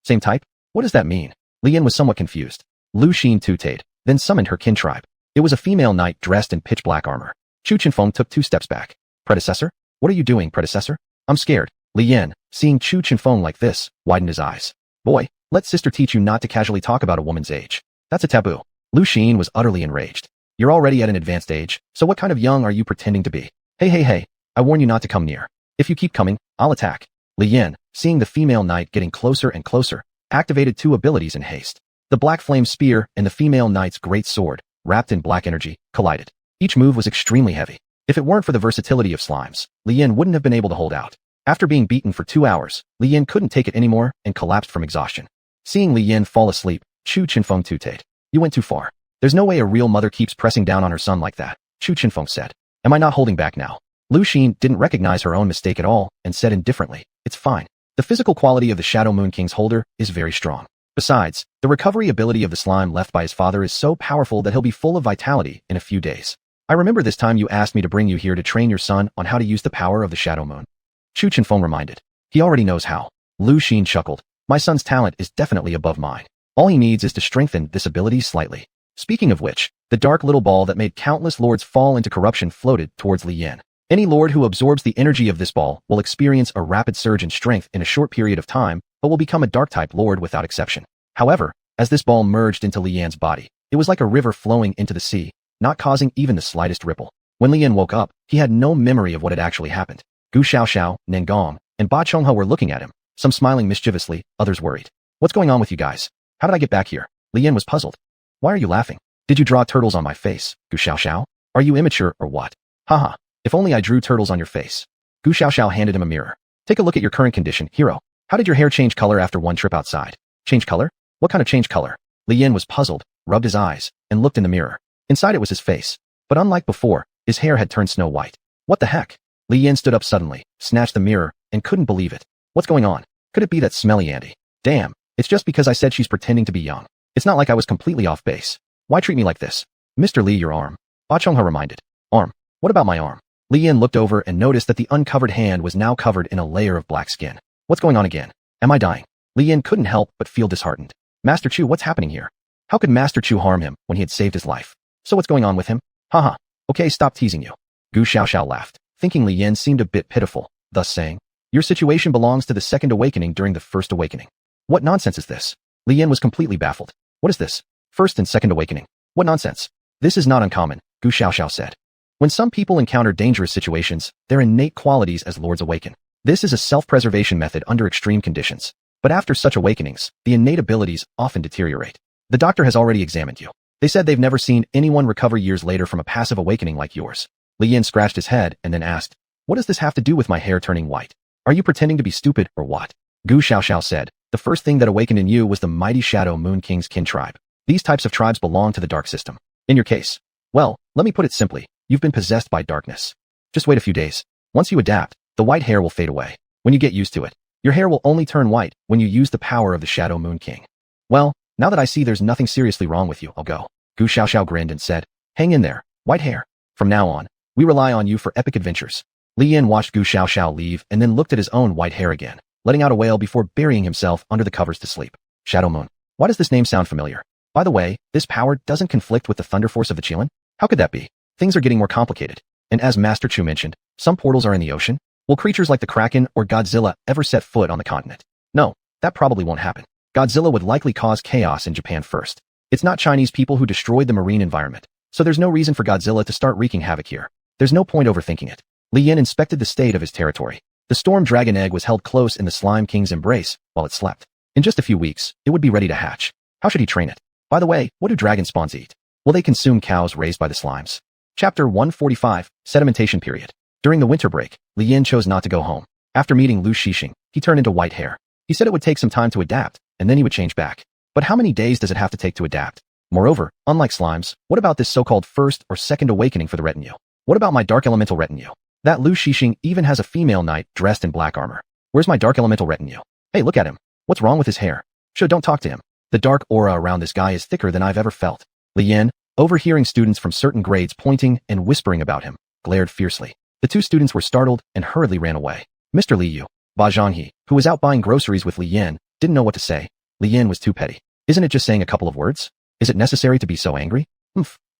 [SPEAKER 1] Same type? What does that mean? Li Yin was somewhat confused. Lu Xin tutade, then summoned her kin tribe. It was a female knight dressed in pitch black armor. Chu Chunfeng took 2 steps back. Predecessor? What are you doing, predecessor? I'm scared. Li Yin, seeing Chu Chunfeng like this, widened his eyes. Boy, let sister teach you not to casually talk about a woman's age. That's a taboo. Lu Xin was utterly enraged. You're already at an advanced age, so what kind of young are you pretending to be? Hey, I warn you not to come near. If you keep coming, I'll attack. Li Yin, seeing the female knight getting closer and closer, activated 2 abilities in haste. The black flame spear and the female knight's great sword, wrapped in black energy, collided. Each move was extremely heavy. If it weren't for the versatility of slimes, Li Yin wouldn't have been able to hold out. After being beaten for 2 hours, Li Yin couldn't take it anymore and collapsed from exhaustion. Seeing Li Yin fall asleep, Chu Chunfeng tutade. You went too far. There's no way a real mother keeps pressing down on her son like that, Chu Chunfeng said. Am I not holding back now? Lu Xin didn't recognize her own mistake at all and said indifferently, it's fine. The physical quality of the Shadow Moon King's holder is very strong. Besides, the recovery ability of the slime left by his father is so powerful that he'll be full of vitality in a few days. I remember this time you asked me to bring you here to train your son on how to use the power of the Shadow Moon. Chu Chunfeng reminded. He already knows how. Lu Xin chuckled. My son's talent is definitely above mine. All he needs is to strengthen this ability slightly. Speaking of which, the dark little ball that made countless lords fall into corruption floated towards Li Yin. Any lord who absorbs the energy of this ball will experience a rapid surge in strength in a short period of time, but will become a dark-type lord without exception. However, as this ball merged into Li Yin's body, It was like a river flowing into the sea, not causing even the slightest ripple. When Li Yan woke up, he had no memory of what had actually happened. Gu Xiaoxiao, Nengong, and Ba Chonghua were looking at him, some smiling mischievously, others worried. What's going on with you guys? How did I get back here? Li Yan was puzzled. Why are you laughing? Did you draw turtles on my face, Gu Xiaoxiao? Are you immature or what? Haha, if only I drew turtles on your face. Gu Xiaoxiao handed him a mirror. Take a look at your current condition, hero. How did your hair change color after one trip outside? Change color? What kind of change color? Li Yan was puzzled, rubbed his eyes, and looked in the mirror. Inside it was his face. But unlike before, his hair had turned snow white. What the heck? Li Yan stood up suddenly, snatched the mirror, and couldn't believe it. What's going on? Could it be that smelly Andy? Damn, it's just because I said she's pretending to be young. It's not like I was completely off base. Why treat me like this? Mr. Li, your arm. Ba Chonghua reminded. Arm? What about my arm? Li Yan looked over and noticed that the uncovered hand was now covered in a layer of black skin. What's going on again? Am I dying? Li Yan couldn't help but feel disheartened. Master Chu, what's happening here? How could Master Chu harm him when he had saved his life? So what's going on with him? Haha. Okay, stop teasing you. Gu Xiaoxiao laughed, thinking Li Yan seemed a bit pitiful, thus saying, your situation belongs to the second awakening during the first awakening. What nonsense is this? Li Yan was completely baffled. What is this? First and second awakening. What nonsense? This is not uncommon, Gu Xiaoxiao said. When some people encounter dangerous situations, their innate qualities as lords awaken. This is a self-preservation method under extreme conditions. But after such awakenings, the innate abilities often deteriorate. The doctor has already examined you. They said they've never seen anyone recover years later from a passive awakening like yours. Li Yan scratched his head and then asked, what does this have to do with my hair turning white? Are you pretending to be stupid or what? Gu Xiaoxiao said, the first thing that awakened in you was the mighty Shadow Moon King's kin tribe. These types of tribes belong to the dark system. In your case, well, let me put it simply, you've been possessed by darkness. Just wait a few days. Once you adapt, the white hair will fade away. When you get used to it, your hair will only turn white when you use the power of the Shadow Moon King. Well, now that I see there's nothing seriously wrong with you, I'll go. Gu Xiaoxiao grinned and said, hang in there, white hair. From now on, we rely on you for epic adventures. Li Yan watched Gu Xiaoxiao leave and then looked at his own white hair again, letting out a wail before burying himself under the covers to sleep. Shadow Moon. Why does this name sound familiar? By the way, this power doesn't conflict with the thunder force of the Qilin? How could that be? Things are getting more complicated. And as Master Chu mentioned, some portals are in the ocean. Will creatures like the Kraken or Godzilla ever set foot on the continent? No, that probably won't happen. Godzilla would likely cause chaos in Japan first. It's not Chinese people who destroyed the marine environment, so there's no reason for Godzilla to start wreaking havoc here. There's no point overthinking it. Li Yan inspected the state of his territory. The storm dragon egg was held close in the Slime King's embrace while it slept. In just a few weeks, it would be ready to hatch. How should he train it? By the way, what do dragon spawns eat? Will they consume cows raised by the slimes? Chapter 145, Sedimentation Period. During the winter break, Li Yan chose not to go home. After meeting Lu Shixing, he turned into white hair. He said it would take some time to adapt, and then he would change back. But how many days does it have to take to adapt? Moreover, unlike slimes, what about this so-called first or second awakening for the retinue? What about my dark elemental retinue? That Lu Shixing even has a female knight dressed in black armor. Where's my dark elemental retinue? Hey, look at him. What's wrong with his hair? Don't talk to him. The dark aura around this guy is thicker than I've ever felt. Li Yan, overhearing students from certain grades pointing and whispering about him, glared fiercely. The two students were startled and hurriedly ran away. Mr. Li Yu, Ba Zhanghe, who was out buying groceries with Li Yan, didn't know what to say. Li Yan was too petty. Isn't it just saying a couple of words? Is it necessary to be so angry?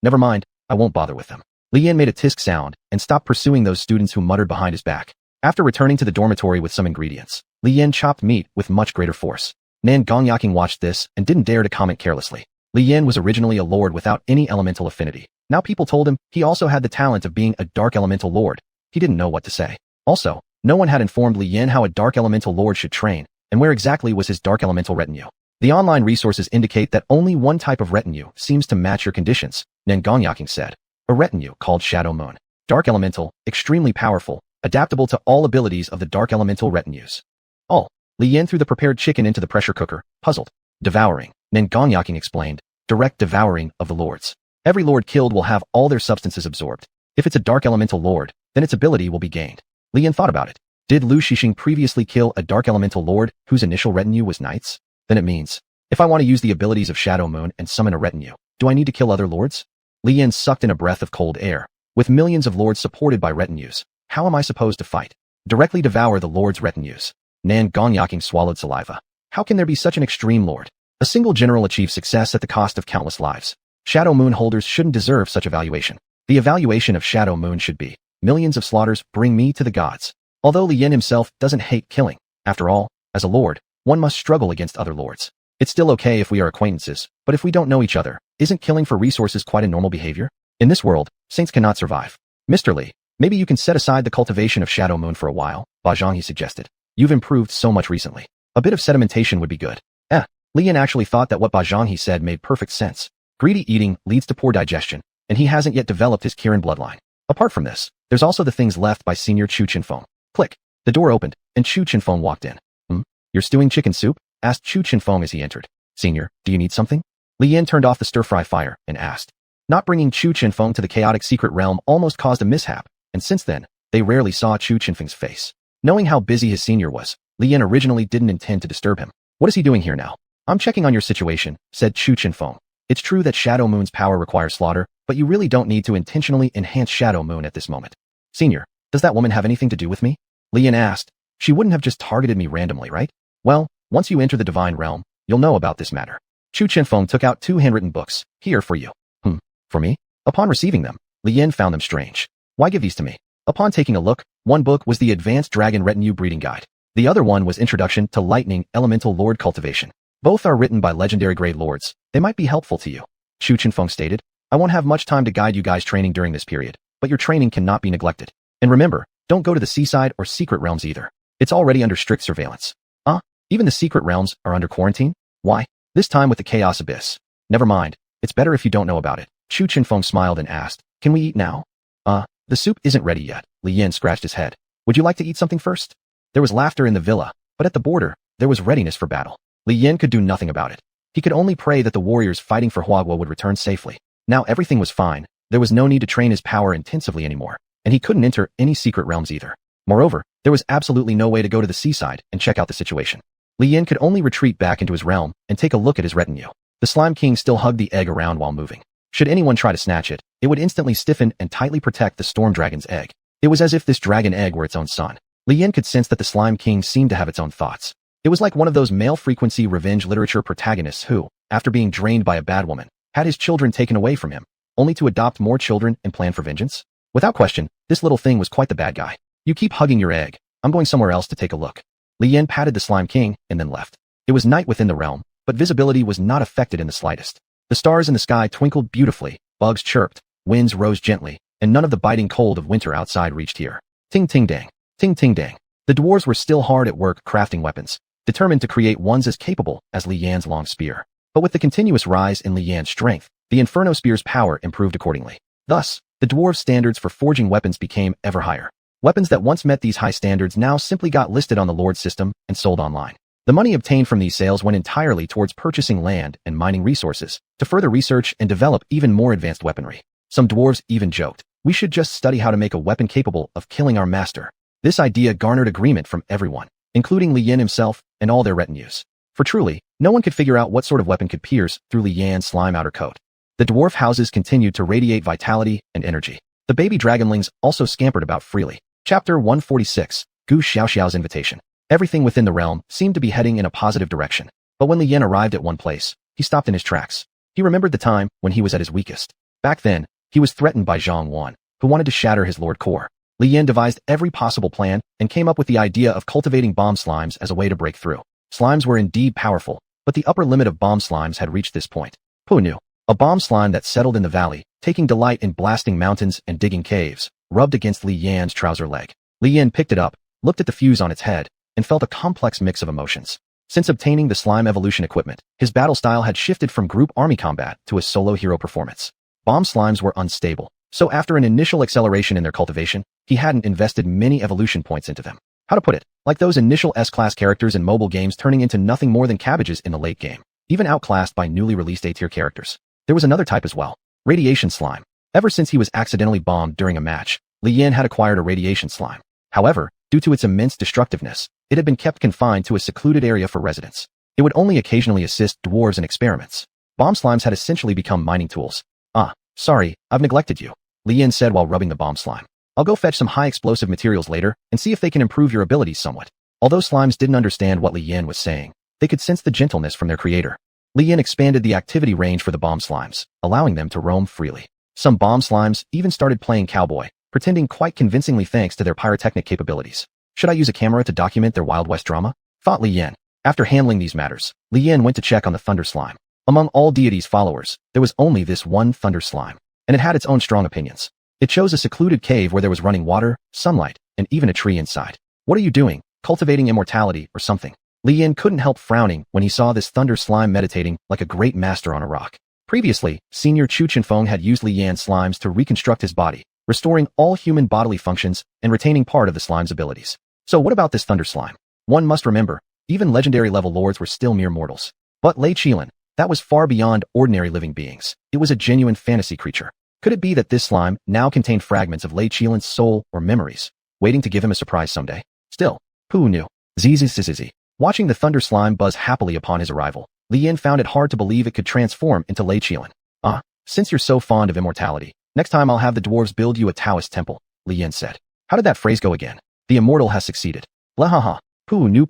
[SPEAKER 1] Never mind, I won't bother with them. Li Yan made a tisk sound and stopped pursuing those students who muttered behind his back. After returning to the dormitory with some ingredients, Li Yan chopped meat with much greater force. Nan Gongyaking watched this and didn't dare to comment carelessly. Li Yan was originally a lord without any elemental affinity. Now people told him he also had the talent of being a dark elemental lord. He didn't know what to say. Also, no one had informed Li Yan how a dark elemental lord should train, and where exactly was his dark elemental retinue. The online resources indicate that only one type of retinue seems to match your conditions, Nan Gongyaking said. A retinue called Shadow Moon. Dark elemental, extremely powerful, adaptable to all abilities of the dark elemental retinues. All. Li Yan threw the prepared chicken into the pressure cooker, puzzled. Devouring, Nan Gongyaking explained. Direct devouring of the lords. Every lord killed will have all their substances absorbed. If it's a dark elemental lord, then its ability will be gained. Li Yan thought about it. Did Lu Shixing previously kill a dark elemental lord whose initial retinue was knights? Then it means, if I want to use the abilities of Shadow Moon and summon a retinue, do I need to kill other lords? Li Yan sucked in a breath of cold air. With millions of lords supported by retinues, how am I supposed to fight? Directly devour the lord's retinues. Nan Gongyaking swallowed saliva. How can there be such an extreme lord? A single general achieves success at the cost of countless lives. Shadow Moon holders shouldn't deserve such evaluation. The evaluation of Shadow Moon should be, millions of slaughters bring me to the gods. Although Li Yan himself doesn't hate killing, after all, as a lord, one must struggle against other lords. It's still okay if we are acquaintances, but if we don't know each other, isn't killing for resources quite a normal behavior? In this world, saints cannot survive. Mr. Li, maybe you can set aside the cultivation of Shadow Moon for a while, Ba Zhanghe suggested. You've improved so much recently. A bit of sedimentation would be good. Li Yan actually thought that what Ba Zhanghe said made perfect sense. Greedy eating leads to poor digestion, and he hasn't yet developed his Kirin bloodline. Apart from this, there's also the things left by Senior Chu Chinfeng. Click. The door opened, and Chu Chinfeng walked in. You're stewing chicken soup? Asked Chu Chinfeng as he entered. Senior, do you need something? Li Yan turned off the stir-fry fire and asked. Not bringing Chu Chinfeng to the chaotic secret realm almost caused a mishap, and since then, they rarely saw Chu Chinfeng's face. Knowing how busy his senior was, Li Yan originally didn't intend to disturb him. What is he doing here now? I'm checking on your situation, said Chu Chinfeng. It's true that Shadow Moon's power requires slaughter, but you really don't need to intentionally enhance Shadow Moon at this moment. Senior, does that woman have anything to do with me? Li Yan asked. She wouldn't have just targeted me randomly, right? Well, once you enter the divine realm, you'll know about this matter. Chu Chinfeng took out 2 handwritten books. Here for you. For me? Upon receiving them, Li Yan found them strange. Why give these to me? Upon taking a look, one book was the Advanced Dragon Retinue Breeding Guide. The other one was Introduction to Lightning Elemental Lord Cultivation. Both are written by legendary grade lords. They might be helpful to you. Chu Chinfeng stated. I won't have much time to guide you guys training during this period, but your training cannot be neglected. And remember, don't go to the seaside or secret realms either. It's already under strict surveillance. Even the secret realms are under quarantine? Why? This time with the Chaos Abyss. Never mind. It's better if you don't know about it. Chu Chinfeng smiled and asked, can we eat now? The soup isn't ready yet. Li Yan scratched his head. Would you like to eat something first? There was laughter in the villa, but at the border, there was readiness for battle. Li Yan could do nothing about it. He could only pray that the warriors fighting for Huaguo would return safely. Now everything was fine. There was no need to train his power intensively anymore, and he couldn't enter any secret realms either. Moreover, there was absolutely no way to go to the seaside and check out the situation. Li Yan could only retreat back into his realm and take a look at his retinue. The Slime King still hugged the egg around while moving. Should anyone try to snatch it, it would instantly stiffen and tightly protect the Storm Dragon's egg. It was as if this dragon egg were its own son. Li Yan could sense that the Slime King seemed to have its own thoughts. It was like one of those male-frequency revenge literature protagonists who, after being drained by a bad woman, had his children taken away from him, only to adopt more children and plan for vengeance. Without question, this little thing was quite the bad guy. You keep hugging your egg. I'm going somewhere else to take a look. Li Yan patted the Slime King and then left. It was night within the realm, but visibility was not affected in the slightest. The stars in the sky twinkled beautifully, bugs chirped, winds rose gently, and none of the biting cold of winter outside reached here. Ting ting dang. Ting ting dang. The dwarves were still hard at work crafting weapons, determined to create ones as capable as Li Yan's long spear. But with the continuous rise in Li Yan's strength, the Inferno Spear's power improved accordingly. Thus, the dwarves' standards for forging weapons became ever higher. Weapons that once met these high standards now simply got listed on the Lord system and sold online. The money obtained from these sales went entirely towards purchasing land and mining resources to further research and develop even more advanced weaponry. Some dwarves even joked, we should just study how to make a weapon capable of killing our master. This idea garnered agreement from everyone, including Li Yan himself and all their retinues. For truly, no one could figure out what sort of weapon could pierce through Li Yan's slime outer coat. The dwarf houses continued to radiate vitality and energy. The baby dragonlings also scampered about freely. Chapter 146, Gu Xiaoxiao's Invitation. Everything within the realm seemed to be heading in a positive direction. But when Li Yan arrived at one place, he stopped in his tracks. He remembered the time when he was at his weakest. Back then, he was threatened by xuanhuan, who wanted to shatter his lord core. Li Yan devised every possible plan and came up with the idea of cultivating bomb slimes as a way to break through. Slimes were indeed powerful, but the upper limit of bomb slimes had reached this point. Who knew? A bomb slime that settled in the valley, taking delight in blasting mountains and digging caves, rubbed against Li Yan's trouser leg. Li Yan picked it up, looked at the fuse on its head, and felt a complex mix of emotions. Since obtaining the slime evolution equipment, his battle style had shifted from group army combat to a solo hero performance. Bomb slimes were unstable, so after an initial acceleration in their cultivation, he hadn't invested many evolution points into them. How to put it? Like those initial S-class characters in mobile games turning into nothing more than cabbages in the late game, even outclassed by newly released A-tier characters. There was another type as well. Radiation slime. Ever since he was accidentally bombed during a match, Li Yan had acquired a radiation slime. However, due to its immense destructiveness, it had been kept confined to a secluded area for residents. It would only occasionally assist dwarves in experiments. Bomb slimes had essentially become mining tools. Sorry, I've neglected you, Li Yan said while rubbing the bomb slime. I'll go fetch some high explosive materials later and see if they can improve your abilities somewhat. Although slimes didn't understand what Li Yan was saying, they could sense the gentleness from their creator. Li Yan expanded the activity range for the bomb slimes, allowing them to roam freely. Some bomb slimes even started playing cowboy, pretending quite convincingly thanks to their pyrotechnic capabilities. Should I use a camera to document their Wild West drama? Thought Li Yan. After handling these matters, Li Yan went to check on the Thunder Slime. Among all deities' followers, there was only this one Thunder Slime, and it had its own strong opinions. It chose a secluded cave where there was running water, sunlight, and even a tree inside. What are you doing? Cultivating immortality or something? Li Yan couldn't help frowning when he saw this Thunder Slime meditating like a great master on a rock. Previously, Senior xuanhuan had used Li Yan's slimes to reconstruct his body, restoring all human bodily functions and retaining part of the slime's abilities. So what about this Thunder Slime? One must remember, even legendary level lords were still mere mortals. But Lei Qilin, that was far beyond ordinary living beings. It was a genuine fantasy creature. Could it be that this slime now contained fragments of Lei Qilin's soul or memories, waiting to give him a surprise someday? Still, who knew? Zizi. Watching the Thunder Slime buzz happily upon his arrival, Li Yan found it hard to believe it could transform into Lei Qilin. Since you're so fond of immortality, next time I'll have the dwarves build you a Taoist temple, Li Yan said. How did that phrase go again? The immortal has succeeded. Blahaha. Poo nu.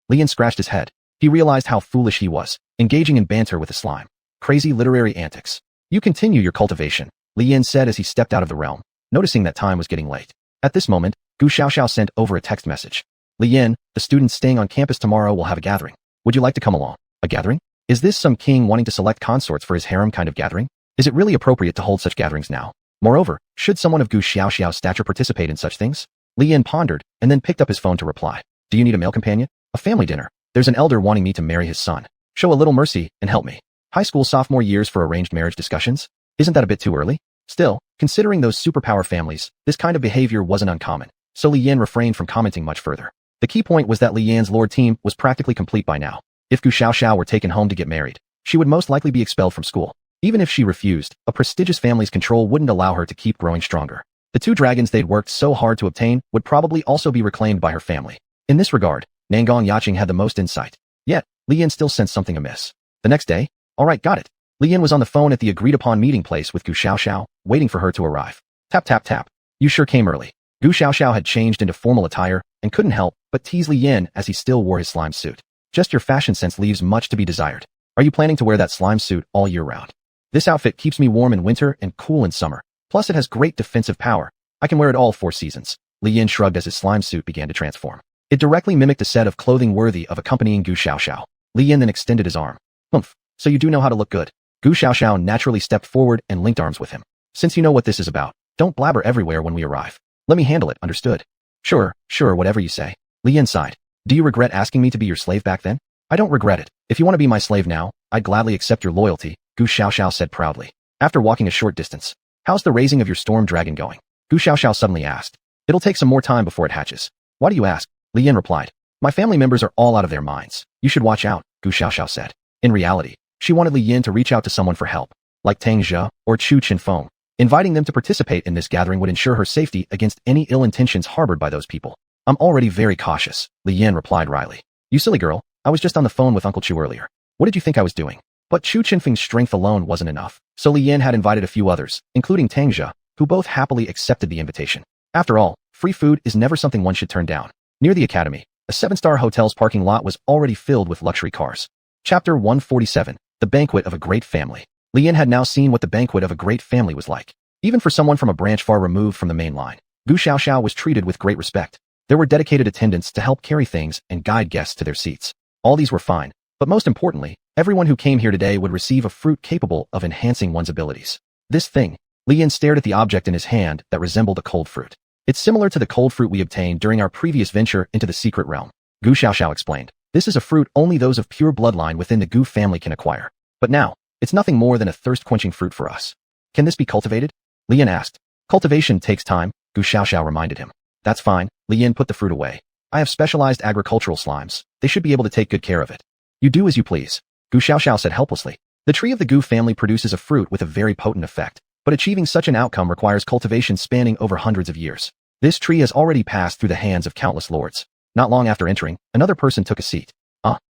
[SPEAKER 1] Li Yan scratched his head. He realized how foolish he was, engaging in banter with the slime. Crazy literary antics. You continue your cultivation, Li Yan said as he stepped out of the realm, noticing that time was getting late. At this moment, Gu Xiaoxiao sent over a text message. Li Yan, the students staying on campus tomorrow will have a gathering. Would you like to come along? A gathering? Is this some king wanting to select consorts for his harem kind of gathering? Is it really appropriate to hold such gatherings now? Moreover, should someone of Gu Xiaoxiao's stature participate in such things? Li Yan pondered, and then picked up his phone to reply. Do you need a male companion? A family dinner. There's an elder wanting me to marry his son. Show a little mercy and help me. High school sophomore years for arranged marriage discussions? Isn't that a bit too early? Still, considering those superpower families, this kind of behavior wasn't uncommon, so Li Yan refrained from commenting much further. The key point was that Li Yan's lord team was practically complete by now. If Gu Xiaoxiao were taken home to get married, she would most likely be expelled from school. Even if she refused, a prestigious family's control wouldn't allow her to keep growing stronger. The two dragons they'd worked so hard to obtain would probably also be reclaimed by her family. In this regard, Nangong Yaqing had the most insight. Yet, Li Yan still sensed something amiss. The next day, alright, got it. Li Yan was on the phone at the agreed-upon meeting place with Gu Xiaoxiao, waiting for her to arrive. Tap tap tap. You sure came early. Gu Xiaoxiao had changed into formal attire and couldn't help but tease Li Yan as he still wore his slime suit. Just your fashion sense leaves much to be desired. Are you planning to wear that slime suit all year round? This outfit keeps me warm in winter and cool in summer. Plus it has great defensive power. I can wear it all 4 seasons. Li Yan shrugged as his slime suit began to transform. It directly mimicked a set of clothing worthy of accompanying Gu Xiaoxiao. Li Yan then extended his arm. Humph. So you do know how to look good. Gu Xiaoxiao naturally stepped forward and linked arms with him. Since you know what this is about, don't blabber everywhere when we arrive. Let me handle it, understood? Sure, whatever you say. Li Yan sighed. Do you regret asking me to be your slave back then? I don't regret it. If you want to be my slave now, I'd gladly accept your loyalty, Gu Xiaoxiao said proudly. After walking a short distance, how's the raising of your storm dragon going? Gu Xiaoxiao suddenly asked. It'll take some more time before it hatches. Why do you ask? Li Yan replied. My family members are all out of their minds. You should watch out, Gu Xiaoxiao said. In reality, she wanted Li Yan to reach out to someone for help, like Tang Zhe or Chu Qinfeng. Inviting them to participate in this gathering would ensure her safety against any ill intentions harbored by those people. I'm already very cautious, Li Yan replied wryly. You silly girl, I was just on the phone with Uncle Chu earlier. What did you think I was doing? But Chu Qinfeng's strength alone wasn't enough, so Li Yan had invited a few others, including Tang Zhe, who both happily accepted the invitation. After all, free food is never something one should turn down. Near the academy, a 7-star hotel's parking lot was already filled with luxury cars. Chapter 147, The Banquet of a Great Family. Li Yan had now seen what the banquet of a great family was like. Even for someone from a branch far removed from the main line, Gu Xiaoxiao was treated with great respect. There were dedicated attendants to help carry things and guide guests to their seats. All these were fine, but most importantly, everyone who came here today would receive a fruit capable of enhancing one's abilities. This thing, Li Yan stared at the object in his hand that resembled a cold fruit. It's similar to the cold fruit we obtained during our previous venture into the secret realm, Gu Xiaoxiao explained. This is a fruit only those of pure bloodline within the Gu family can acquire. But now, it's nothing more than a thirst-quenching fruit for us. Can this be cultivated? Li Yan asked. Cultivation takes time, Gu Xiaoxiao reminded him. That's fine, Li Yan put the fruit away. I have specialized agricultural slimes. They should be able to take good care of it. You do as you please, Gu Xiaoxiao said helplessly. The tree of the Gu family produces a fruit with a very potent effect, but achieving such an outcome requires cultivation spanning over hundreds of years. This tree has already passed through the hands of countless lords. Not long after entering, another person took a seat.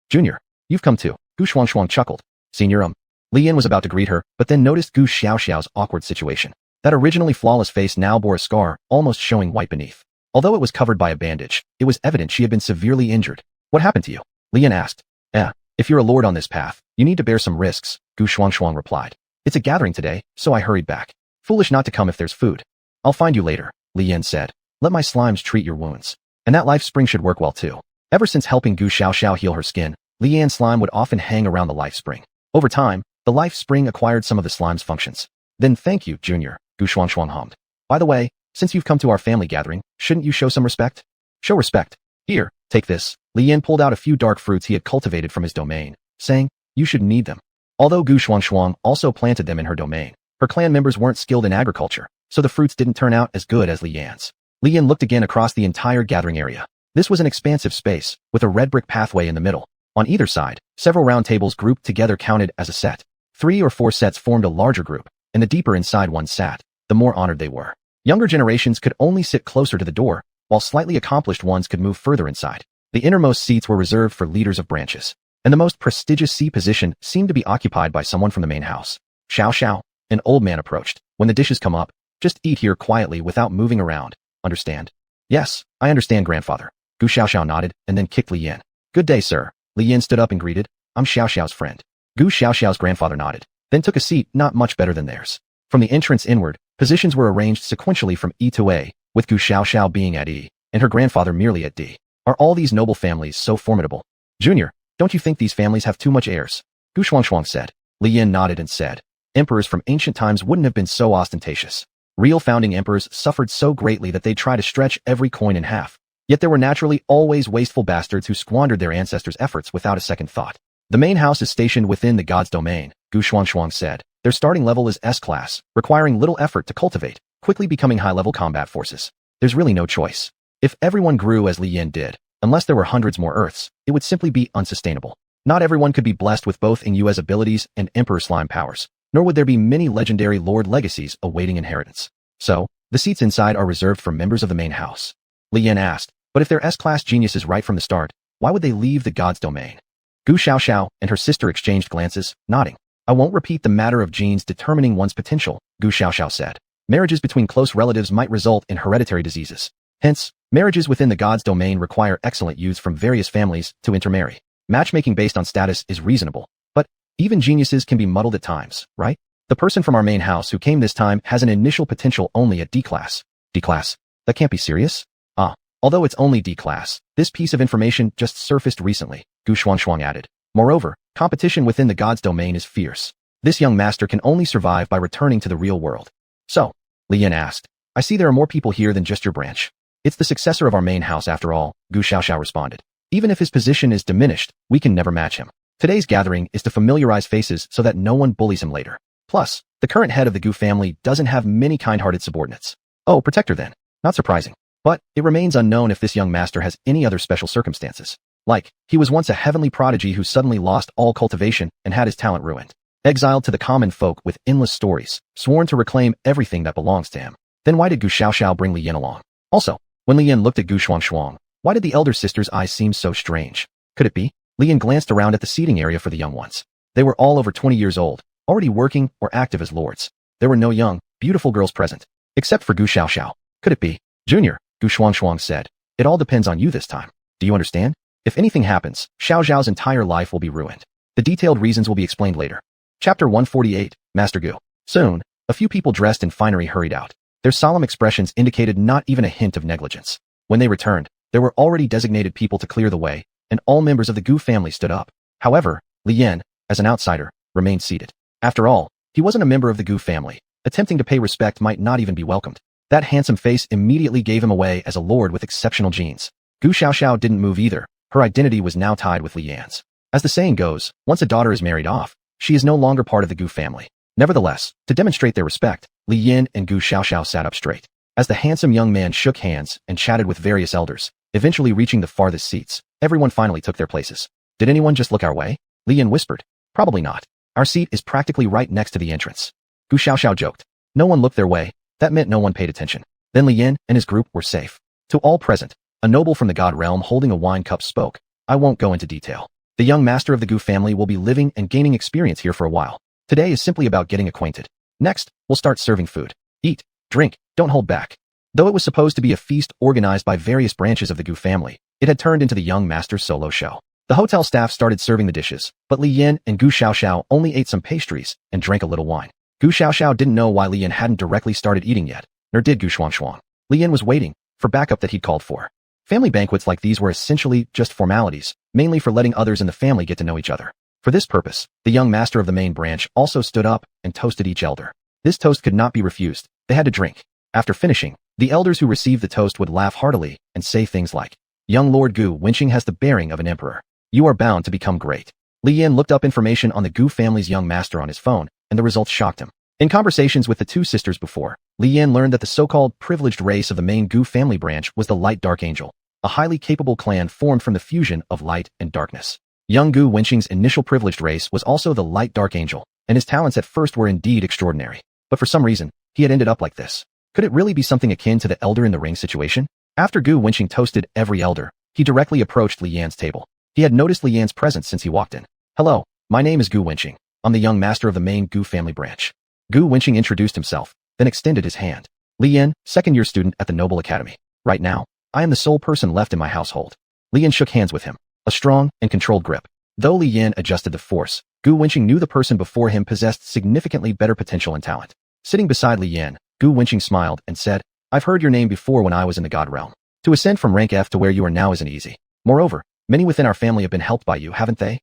[SPEAKER 1] Junior, you've come too, Gu Xuanhuan chuckled. Senior, Li Yan was about to greet her, but then noticed Gu Xiaoxiao's awkward situation. That originally flawless face now bore a scar, almost showing white beneath. Although it was covered by a bandage, it was evident she had been severely injured. What happened to you? Li Yan asked. If you're a lord on this path, you need to bear some risks, Gu Xuanhuan replied. It's a gathering today, so I hurried back. Foolish not to come if there's food. I'll find you later, Li Yan said. Let my slimes treat your wounds. And that life spring should work well too. Ever since helping Gu Xiaoxiao heal her skin, Lian's slime would often hang around the life spring. Over time, the life spring acquired some of the slime's functions. Then thank you, Junior, Gu Xuanhuan hummed. By the way, since you've come to our family gathering, shouldn't you show some respect? Show respect. Here, take this. Lian pulled out a few dark fruits he had cultivated from his domain, saying, you should need them. Although Gu Xuanhuan also planted them in her domain, her clan members weren't skilled in agriculture, so the fruits didn't turn out as good as Lian's. Lian looked again across the entire gathering area. This was an expansive space, with a red brick pathway in the middle. On either side, several round tables grouped together counted as a set. 3 or 4 sets formed a larger group, and the deeper inside one sat, the more honored they were. Younger generations could only sit closer to the door, while slightly accomplished ones could move further inside. The innermost seats were reserved for leaders of branches, and the most prestigious C position seemed to be occupied by someone from the main house. Xiao Xiao, an old man approached. When the dishes come up, just eat here quietly without moving around. Understand? Yes, I understand, grandfather. Gu Xiaoxiao nodded and then kicked Li Yan. Good day, sir. Li Yan stood up and greeted. I'm Xiao Xiao's friend. Gu Xiaoxiao's grandfather nodded, then took a seat not much better than theirs. From the entrance inward, positions were arranged sequentially from E to A, with Gu Xiaoxiao being at E, and her grandfather merely at D. Are all these noble families so formidable? Junior, don't you think these families have too much heirs? Gu Xuanhuan said. Li Yan nodded and said, emperors from ancient times wouldn't have been so ostentatious. Real founding emperors suffered so greatly that they'd try to stretch every coin in half. Yet there were naturally always wasteful bastards who squandered their ancestors' efforts without a second thought. The main house is stationed within the god's domain, Gu Xuanhuan said. Their starting level is S-class, requiring little effort to cultivate, quickly becoming high-level combat forces. There's really no choice. If everyone grew as Li Yan did, unless there were hundreds more Earths, it would simply be unsustainable. Not everyone could be blessed with both Inua's abilities and Emperor Slime powers, nor would there be many legendary Lord legacies awaiting inheritance. So, the seats inside are reserved for members of the main house. Li Yan asked, but if they're S-class geniuses right from the start, why would they leave the god's domain? Gu Xiaoxiao and her sister exchanged glances, nodding. I won't repeat the matter of genes determining one's potential, Gu Xiaoxiao said. Marriages between close relatives might result in hereditary diseases. Hence, marriages within the god's domain require excellent youths from various families to intermarry. Matchmaking based on status is reasonable, but even geniuses can be muddled at times, right? The person from our main house who came this time has an initial potential only at D-class. D-class? That can't be serious? Although it's only D-class, this piece of information just surfaced recently, Gu Xuanhuan added. Moreover, competition within the god's domain is fierce. This young master can only survive by returning to the real world. So, Li Yan asked, I see there are more people here than just your branch. It's the successor of our main house after all, Gu Xiaoxiao responded. Even if his position is diminished, we can never match him. Today's gathering is to familiarize faces so that no one bullies him later. Plus, the current head of the Gu family doesn't have many kind-hearted subordinates. Oh, protector then. Not surprising. But it remains unknown if this young master has any other special circumstances. Like, he was once a heavenly prodigy who suddenly lost all cultivation and had his talent ruined. Exiled to the common folk with endless stories, sworn to reclaim everything that belongs to him. Then why did Gu Xiaoxiao bring Li Yan along? Also, when Li Yan looked at Gu Xuanhuan, why did the elder sister's eyes seem so strange? Could it be? Li Yan glanced around at the seating area for the young ones. They were all over 20 years old, already working or active as lords. There were no young, beautiful girls present, except for Gu Xiaoxiao. Could it be? Junior, Gu Xuanhuan said. It all depends on you this time. Do you understand? If anything happens, Xiao Zhao's entire life will be ruined. The detailed reasons will be explained later. Chapter 148, Master Gu. Soon, a few people dressed in finery hurried out. Their solemn expressions indicated not even a hint of negligence. When they returned, there were already designated people to clear the way, and all members of the Gu family stood up. However, Li Yan, as an outsider, remained seated. After all, he wasn't a member of the Gu family. Attempting to pay respect might not even be welcomed. That handsome face immediately gave him away as a lord with exceptional genes. Gu Xiaoxiao didn't move either. Her identity was now tied with Li Yan's. As the saying goes, once a daughter is married off, she is no longer part of the Gu family. Nevertheless, to demonstrate their respect, Li Yan and Gu Xiaoxiao sat up straight. As the handsome young man shook hands and chatted with various elders, eventually reaching the farthest seats, everyone finally took their places. Did anyone just look our way? Li Yan whispered. Probably not. Our seat is practically right next to the entrance. Gu Xiaoxiao joked. No one looked their way. That meant no one paid attention. Then Li Yan and his group were safe. To all present, a noble from the god realm holding a wine cup spoke. I won't go into detail. The young master of the Gu family will be living and gaining experience here for a while. Today is simply about getting acquainted. Next, we'll start serving food. Eat, drink, don't hold back. Though it was supposed to be a feast organized by various branches of the Gu family, it had turned into the young master's solo show. The hotel staff started serving the dishes, but Li Yan and Gu Xiaoxiao only ate some pastries and drank a little wine. Gu Xiaoxiao didn't know why Li Yan hadn't directly started eating yet, nor did Gu Xuanhuan. Li Yan was waiting for backup that he'd called for. Family banquets like these were essentially just formalities, mainly for letting others in the family get to know each other. For this purpose, the young master of the main branch also stood up and toasted each elder. This toast could not be refused. They had to drink. After finishing, the elders who received the toast would laugh heartily and say things like, "Young Lord Gu Wenqing has the bearing of an emperor. You are bound to become great." Li Yan looked up information on the Gu family's young master on his phone, and the results shocked him. In conversations with the two sisters before, Li Yan learned that the so-called privileged race of the main Gu family branch was the Light Dark Angel, a highly capable clan formed from the fusion of light and darkness. Young Gu Wenqing's initial privileged race was also the Light Dark Angel, and his talents at first were indeed extraordinary. But for some reason, he had ended up like this. Could it really be something akin to the Elder in the Ring situation? After Gu Wenqing toasted every elder, he directly approached Li Yan's table. He had noticed Li Yan's presence since he walked in. "Hello, my name is Gu Wenqing. I'm the young master of the main Gu family branch." Gu Wenqing introduced himself, then extended his hand. "Li Yan, second-year student at the Noble Academy. Right now, I am the sole person left in my household." Li Yan shook hands with him, a strong and controlled grip. Though Li Yan adjusted the force, Gu Wenqing knew the person before him possessed significantly better potential and talent. Sitting beside Li Yan, Gu Wenqing smiled and said, "I've heard your name before when I was in the God Realm. To ascend from rank F to where you are now isn't easy. Moreover, many within our family have been helped by you, haven't they?"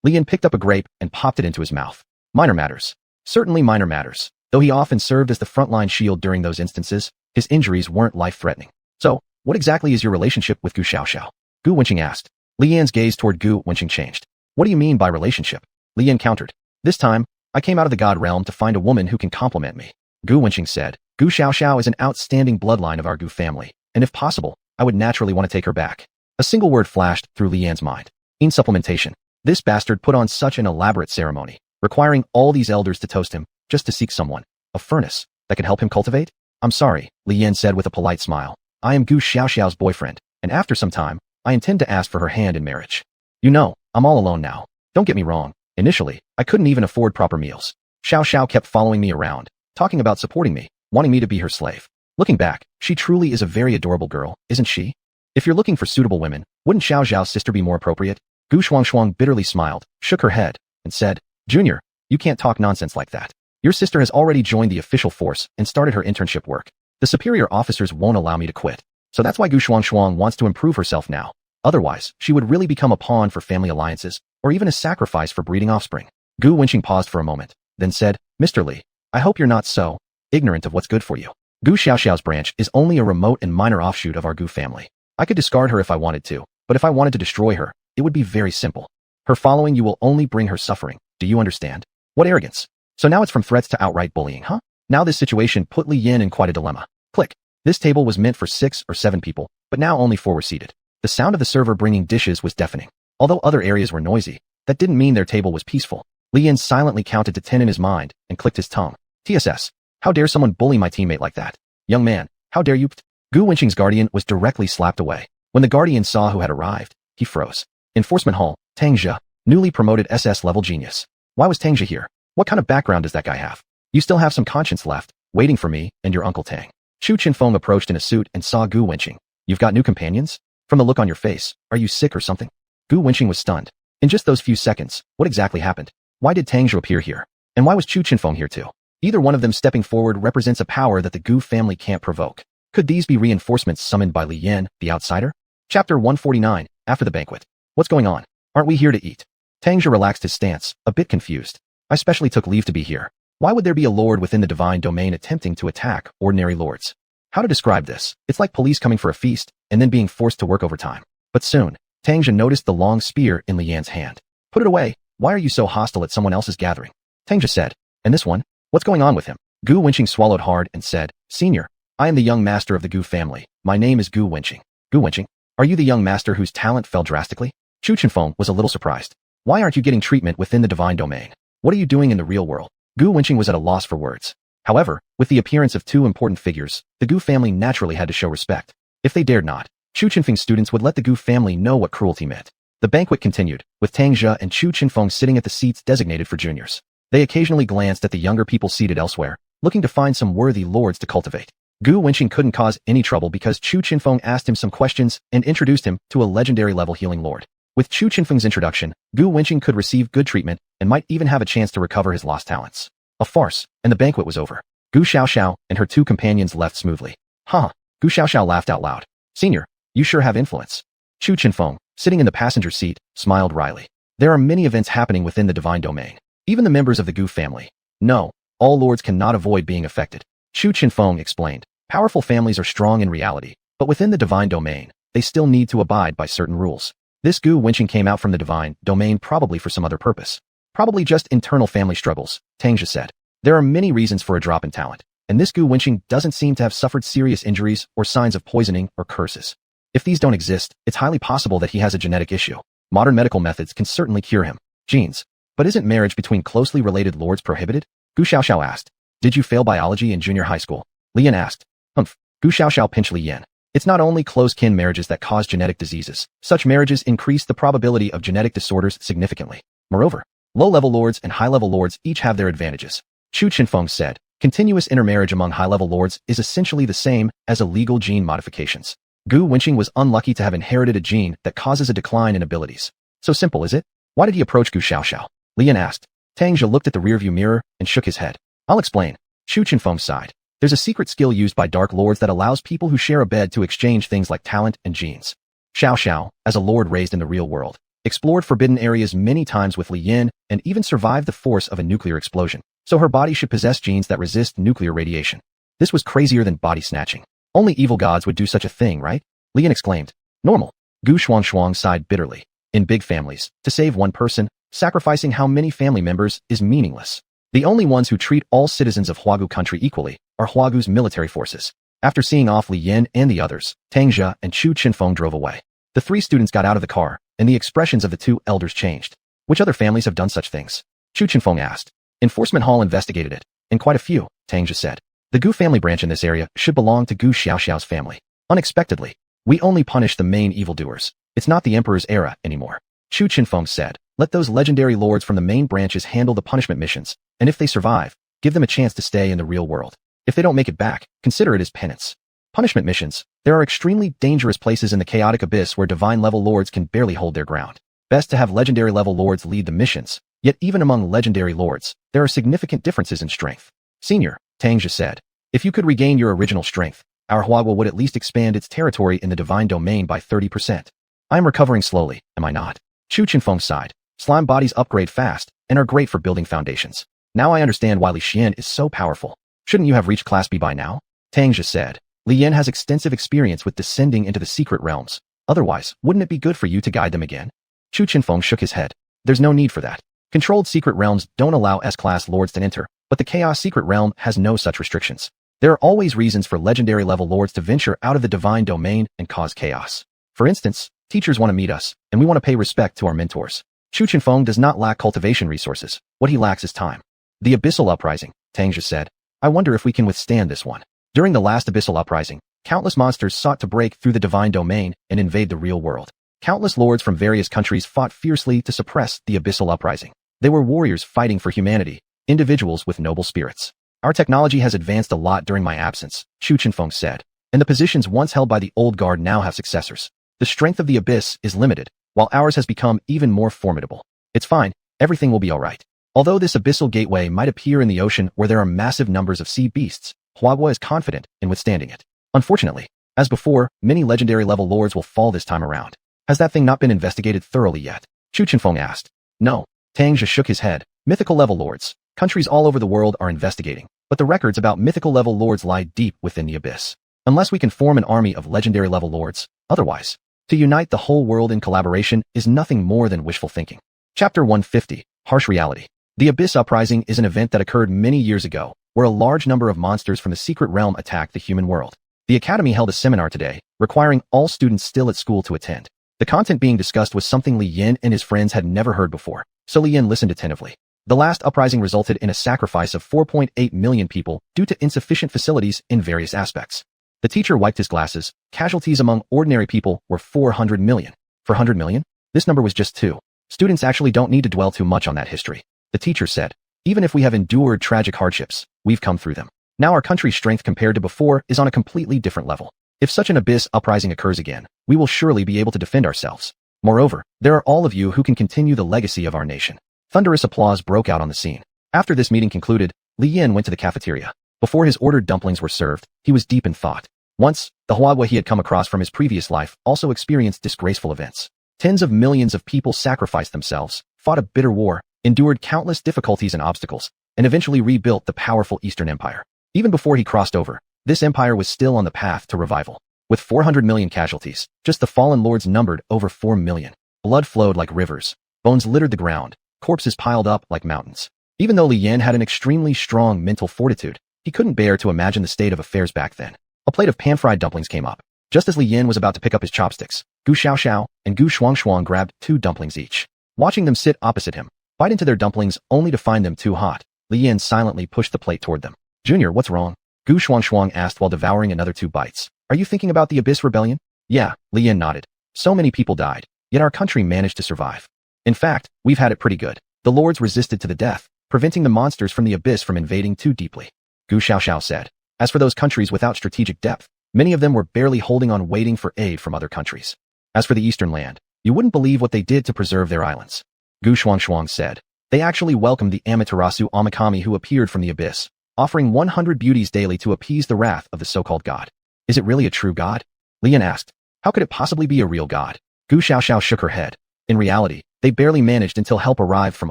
[SPEAKER 1] Li Yan picked up a grape and popped it into his mouth. Minor matters. Certainly minor matters. Though he often served as the frontline shield during those instances, his injuries weren't life-threatening. "So, what exactly is your relationship with Gu Xiaoxiao?" Gu Wenqing asked. Li Yan's gaze toward Gu Wenqing changed. "What do you mean by relationship?" Li Yan countered. "This time, I came out of the God Realm to find a woman who can complement me." Gu Wenqing said, "Gu Xiaoxiao is an outstanding bloodline of our Gu family, and if possible, I would naturally want to take her back." A single word flashed through Li Yan's mind. Insupplementation. This bastard put on such an elaborate ceremony, requiring all these elders to toast him, just to seek someone, a furnace, that could help him cultivate? "I'm sorry," Li Yan said with a polite smile. "I am Gu Xiaoxiao's boyfriend, and after some time, I intend to ask for her hand in marriage. You know, I'm all alone now. Don't get me wrong. Initially, I couldn't even afford proper meals. Xiao Xiao kept following me around, talking about supporting me, wanting me to be her slave. Looking back, she truly is a very adorable girl, isn't she? If you're looking for suitable women, wouldn't Xiao Xiao's sister be more appropriate?" Gu Xuanhuan bitterly smiled, shook her head, and said, "Junior, you can't talk nonsense like that. Your sister has already joined the official force and started her internship work. The superior officers won't allow me to quit. So that's why Gu Xuanhuan wants to improve herself now. Otherwise, she would really become a pawn for family alliances, or even a sacrifice for breeding offspring." Gu Wenqing paused for a moment, then said, "Mr. Li, I hope you're not so ignorant of what's good for you. Gu Xiaoxiao's branch is only a remote and minor offshoot of our Gu family. I could discard her if I wanted to, but if I wanted to destroy her, it would be very simple. Her following you will only bring her suffering. Do you understand? What arrogance. So now it's from threats to outright bullying, huh?" Now this situation put Li Yan in quite a dilemma. Click. This table was meant for 6 or 7 people, but now only 4 were seated. The sound of the server bringing dishes was deafening. Although other areas were noisy, that didn't mean their table was peaceful. Li Yan silently counted to 10 in his mind and clicked his tongue. "TSS. How dare someone bully my teammate like that? Young man, how dare you?" Gu Wenqing's guardian was directly slapped away. When the guardian saw who had arrived, he froze. Enforcement Hall, Tang Zhe, newly promoted SS-level genius. Why was Tang Zhe here? What kind of background does that guy have? You still have some conscience left, waiting for me and your Uncle Tang. Chu Chinfeng approached in a suit and saw Gu Wenqing. "You've got new companions? From the look on your face, are you sick or something?" Gu Wenqing was stunned. In just those few seconds, what exactly happened? Why did Tang Zhe appear here? And why was Chu Chinfeng here too? Either one of them stepping forward represents a power that the Gu family can't provoke. Could these be reinforcements summoned by Li Yan, the outsider? Chapter 149, After the Banquet. What's going on? Aren't we here to eat? Tang Zhe relaxed his stance, a bit confused. I specially took leave to be here. Why would there be a lord within the divine domain attempting to attack ordinary lords? How to describe this? It's like police coming for a feast and then being forced to work overtime. But soon, Tang Zhe noticed the long spear in Li Yan's hand. "Put it away. Why are you so hostile at someone else's gathering?" Tang Zhe said. "And this one? What's going on with him?" Gu Wenqing swallowed hard and said, "Senior, I am the young master of the Gu family. My name is Gu Wenqing." "Gu Wenqing? Are you the young master whose talent fell drastically?" Chu Chinfeng was a little surprised. "Why aren't you getting treatment within the divine domain? What are you doing in the real world?" Gu Wenqing was at a loss for words. However, with the appearance of 2 important figures, the Gu family naturally had to show respect. If they dared not, Chu Chinfeng's students would let the Gu family know what cruelty meant. The banquet continued, with Tang Zhe and Chu Chinfeng sitting at the seats designated for juniors. They occasionally glanced at the younger people seated elsewhere, looking to find some worthy lords to cultivate. Gu Wenqing couldn't cause any trouble because Chu Chinfeng asked him some questions and introduced him to a legendary level healing lord. With Chu Chinfeng's introduction, Gu Wenqing could receive good treatment and might even have a chance to recover his lost talents. A farce, and the banquet was over. Gu Xiaoxiao and her 2 companions left smoothly. Gu Xiaoxiao laughed out loud. "Senior, You sure have influence. Chu Chenfeng, sitting in the passenger seat, smiled wryly. There are many events happening within the divine domain. Even the members of the Gu family. No, all lords cannot avoid being affected. Chu Chenfeng explained. Powerful families are strong in reality, but within the divine domain, they still need to abide by certain rules. This Gu Wenqing came out from the divine domain probably for some other purpose. Probably just internal family struggles, Tangja said. There are many reasons for a drop in talent, and this Gu Wenqing doesn't seem to have suffered serious injuries or signs of poisoning or curses. If these don't exist, it's highly possible that he has a genetic issue. Modern medical methods can certainly cure him. Genes. But isn't marriage between closely related lords prohibited? Gu Xiaoxiao asked. Did you fail biology in junior high school? Li Yan asked. Gu Xiaoxiao pinched Li Yan. It's not only close kin marriages that cause genetic diseases. Such marriages increase the probability of genetic disorders significantly. Moreover, low-level lords and high-level lords each have their advantages. Chu Chenfeng said, continuous intermarriage among high-level lords is essentially the same as illegal gene modifications. Gu Wenqing was unlucky to have inherited a gene that causes a decline in abilities. So simple, is it? Why did he approach Gu Xiaoxiao? Li Yan asked. Tang Jia looked at the rearview mirror and shook his head. I'll explain. Chu Chenfeng sighed. There's a secret skill used by Dark Lords that allows people who share a bed to exchange things like talent and genes. Xiaoxiao, as a lord raised in the real world, explored forbidden areas many times with Li Yan and even survived the force of a nuclear explosion, so her body should possess genes that resist nuclear radiation. This was crazier than body snatching. Only evil gods would do such a thing, right? Li Yan exclaimed. Normal. Gu Xuanhuan sighed bitterly. In big families, to save one person, sacrificing how many family members is meaningless. The only ones who treat all citizens of Huagu country equally are Huagu's military forces. After seeing off Li Yan and the others, Tang Jia and Chu Chenfeng drove away. The three students got out of the car, and the expressions of the two elders changed. Which other families have done such things? Chu Chenfeng asked. Enforcement Hall investigated it, and quite a few, Tang Jia said. The Gu family branch in this area should belong to Gu Xiaoxiao's family. Unexpectedly, we only punish the main evildoers. It's not the Emperor's era anymore. Chu Chenfeng said. Let those legendary lords from the main branches handle the punishment missions, and if they survive, give them a chance to stay in the real world. If they don't make it back, consider it as penance. Punishment missions. There are extremely dangerous places in the chaotic abyss where divine-level lords can barely hold their ground. Best to have legendary-level lords lead the missions, yet even among legendary lords, there are significant differences in strength. Senior, Tang Jia said, if you could regain your original strength, our Huagua would at least expand its territory in the divine domain by 30%. I am recovering slowly, am I not? Chu Chenfeng sighed. Slime bodies upgrade fast and are great for building foundations. Now I understand why Li Xian is so powerful. Shouldn't you have reached Class B by now? Tang Jia said. Li Yan has extensive experience with descending into the secret realms. Otherwise, wouldn't it be good for you to guide them again? Chu Chenfeng shook his head. There's no need for that. Controlled secret realms don't allow S-class lords to enter, but the Chaos secret realm has no such restrictions. There are always reasons for legendary level lords to venture out of the divine domain and cause chaos. For instance, teachers want to meet us, and we want to pay respect to our mentors. Chu Chenfeng does not lack cultivation resources. What he lacks is time. The abyssal uprising, Tang Jia said. I wonder if we can withstand this one. During the last abyssal uprising, countless monsters sought to break through the divine domain and invade the real world. Countless lords from various countries fought fiercely to suppress the abyssal uprising. They were warriors fighting for humanity, individuals with noble spirits. Our technology has advanced a lot during my absence, Chu Chenfeng said, and the positions once held by the old guard now have successors. The strength of the abyss is limited, while ours has become even more formidable. It's fine, everything will be alright. Although this abyssal gateway might appear in the ocean where there are massive numbers of sea beasts, Huagua is confident in withstanding it. Unfortunately, as before, many legendary level lords will fall this time around. Has that thing not been investigated thoroughly yet? Chu Chenfeng asked. No. Tang Jia shook his head. Mythical level lords. Countries all over the world are investigating, but the records about mythical level lords lie deep within the abyss. Unless we can form an army of legendary level lords, otherwise, to unite the whole world in collaboration is nothing more than wishful thinking. Chapter 150, Harsh Reality. The Abyss Uprising is an event that occurred many years ago, where a large number of monsters from the secret realm attacked the human world. The Academy held a seminar today, requiring all students still at school to attend. The content being discussed was something Li Yan and his friends had never heard before, so Li Yan listened attentively. The last uprising resulted in a sacrifice of 4.8 million people due to insufficient facilities in various aspects. The teacher wiped his glasses. Casualties among ordinary people were 400 million. 400 million? This number was just 2. Students actually don't need to dwell too much on that history. The teacher said, even if we have endured tragic hardships, we've come through them. Now our country's strength compared to before is on a completely different level. If such an abyss uprising occurs again, we will surely be able to defend ourselves. Moreover, there are all of you who can continue the legacy of our nation. Thunderous applause broke out on the scene. After this meeting concluded, Li Yan went to the cafeteria. Before his ordered dumplings were served, he was deep in thought. Once, the Huagua he had come across from his previous life also experienced disgraceful events. Tens of millions of people sacrificed themselves, fought a bitter war, endured countless difficulties and obstacles, and eventually rebuilt the powerful Eastern Empire. Even before he crossed over, this empire was still on the path to revival. With 400 million casualties, just the fallen lords numbered over 4 million. Blood flowed like rivers. Bones littered the ground. Corpses piled up like mountains. Even though Li Yan had an extremely strong mental fortitude, he couldn't bear to imagine the state of affairs back then. A plate of pan-fried dumplings came up. Just as Li Yan was about to pick up his chopsticks, Gu Xiaoxiao and Gu Xuanhuan grabbed 2 dumplings each. Watching them sit opposite him, bite into their dumplings only to find them too hot, Li Yan silently pushed the plate toward them. Junior, what's wrong? Gu Xuanhuan asked while devouring another 2 bites. Are you thinking about the Abyss Rebellion? Yeah, Li Yan nodded. So many people died, yet our country managed to survive. In fact, we've had it pretty good. The lords resisted to the death, preventing the monsters from the Abyss from invading too deeply. Gu Xiaoxiao said. As for those countries without strategic depth, many of them were barely holding on waiting for aid from other countries. As for the Eastern land, you wouldn't believe what they did to preserve their islands. Gu Xuanhuan said. They actually welcomed the Amaterasu Amakami who appeared from the Abyss, offering 100 beauties daily to appease the wrath of the so-called god. Is it really a true god? Li Yan asked. How could it possibly be a real god? Gu Xiaoxiao shook her head. In reality, they barely managed until help arrived from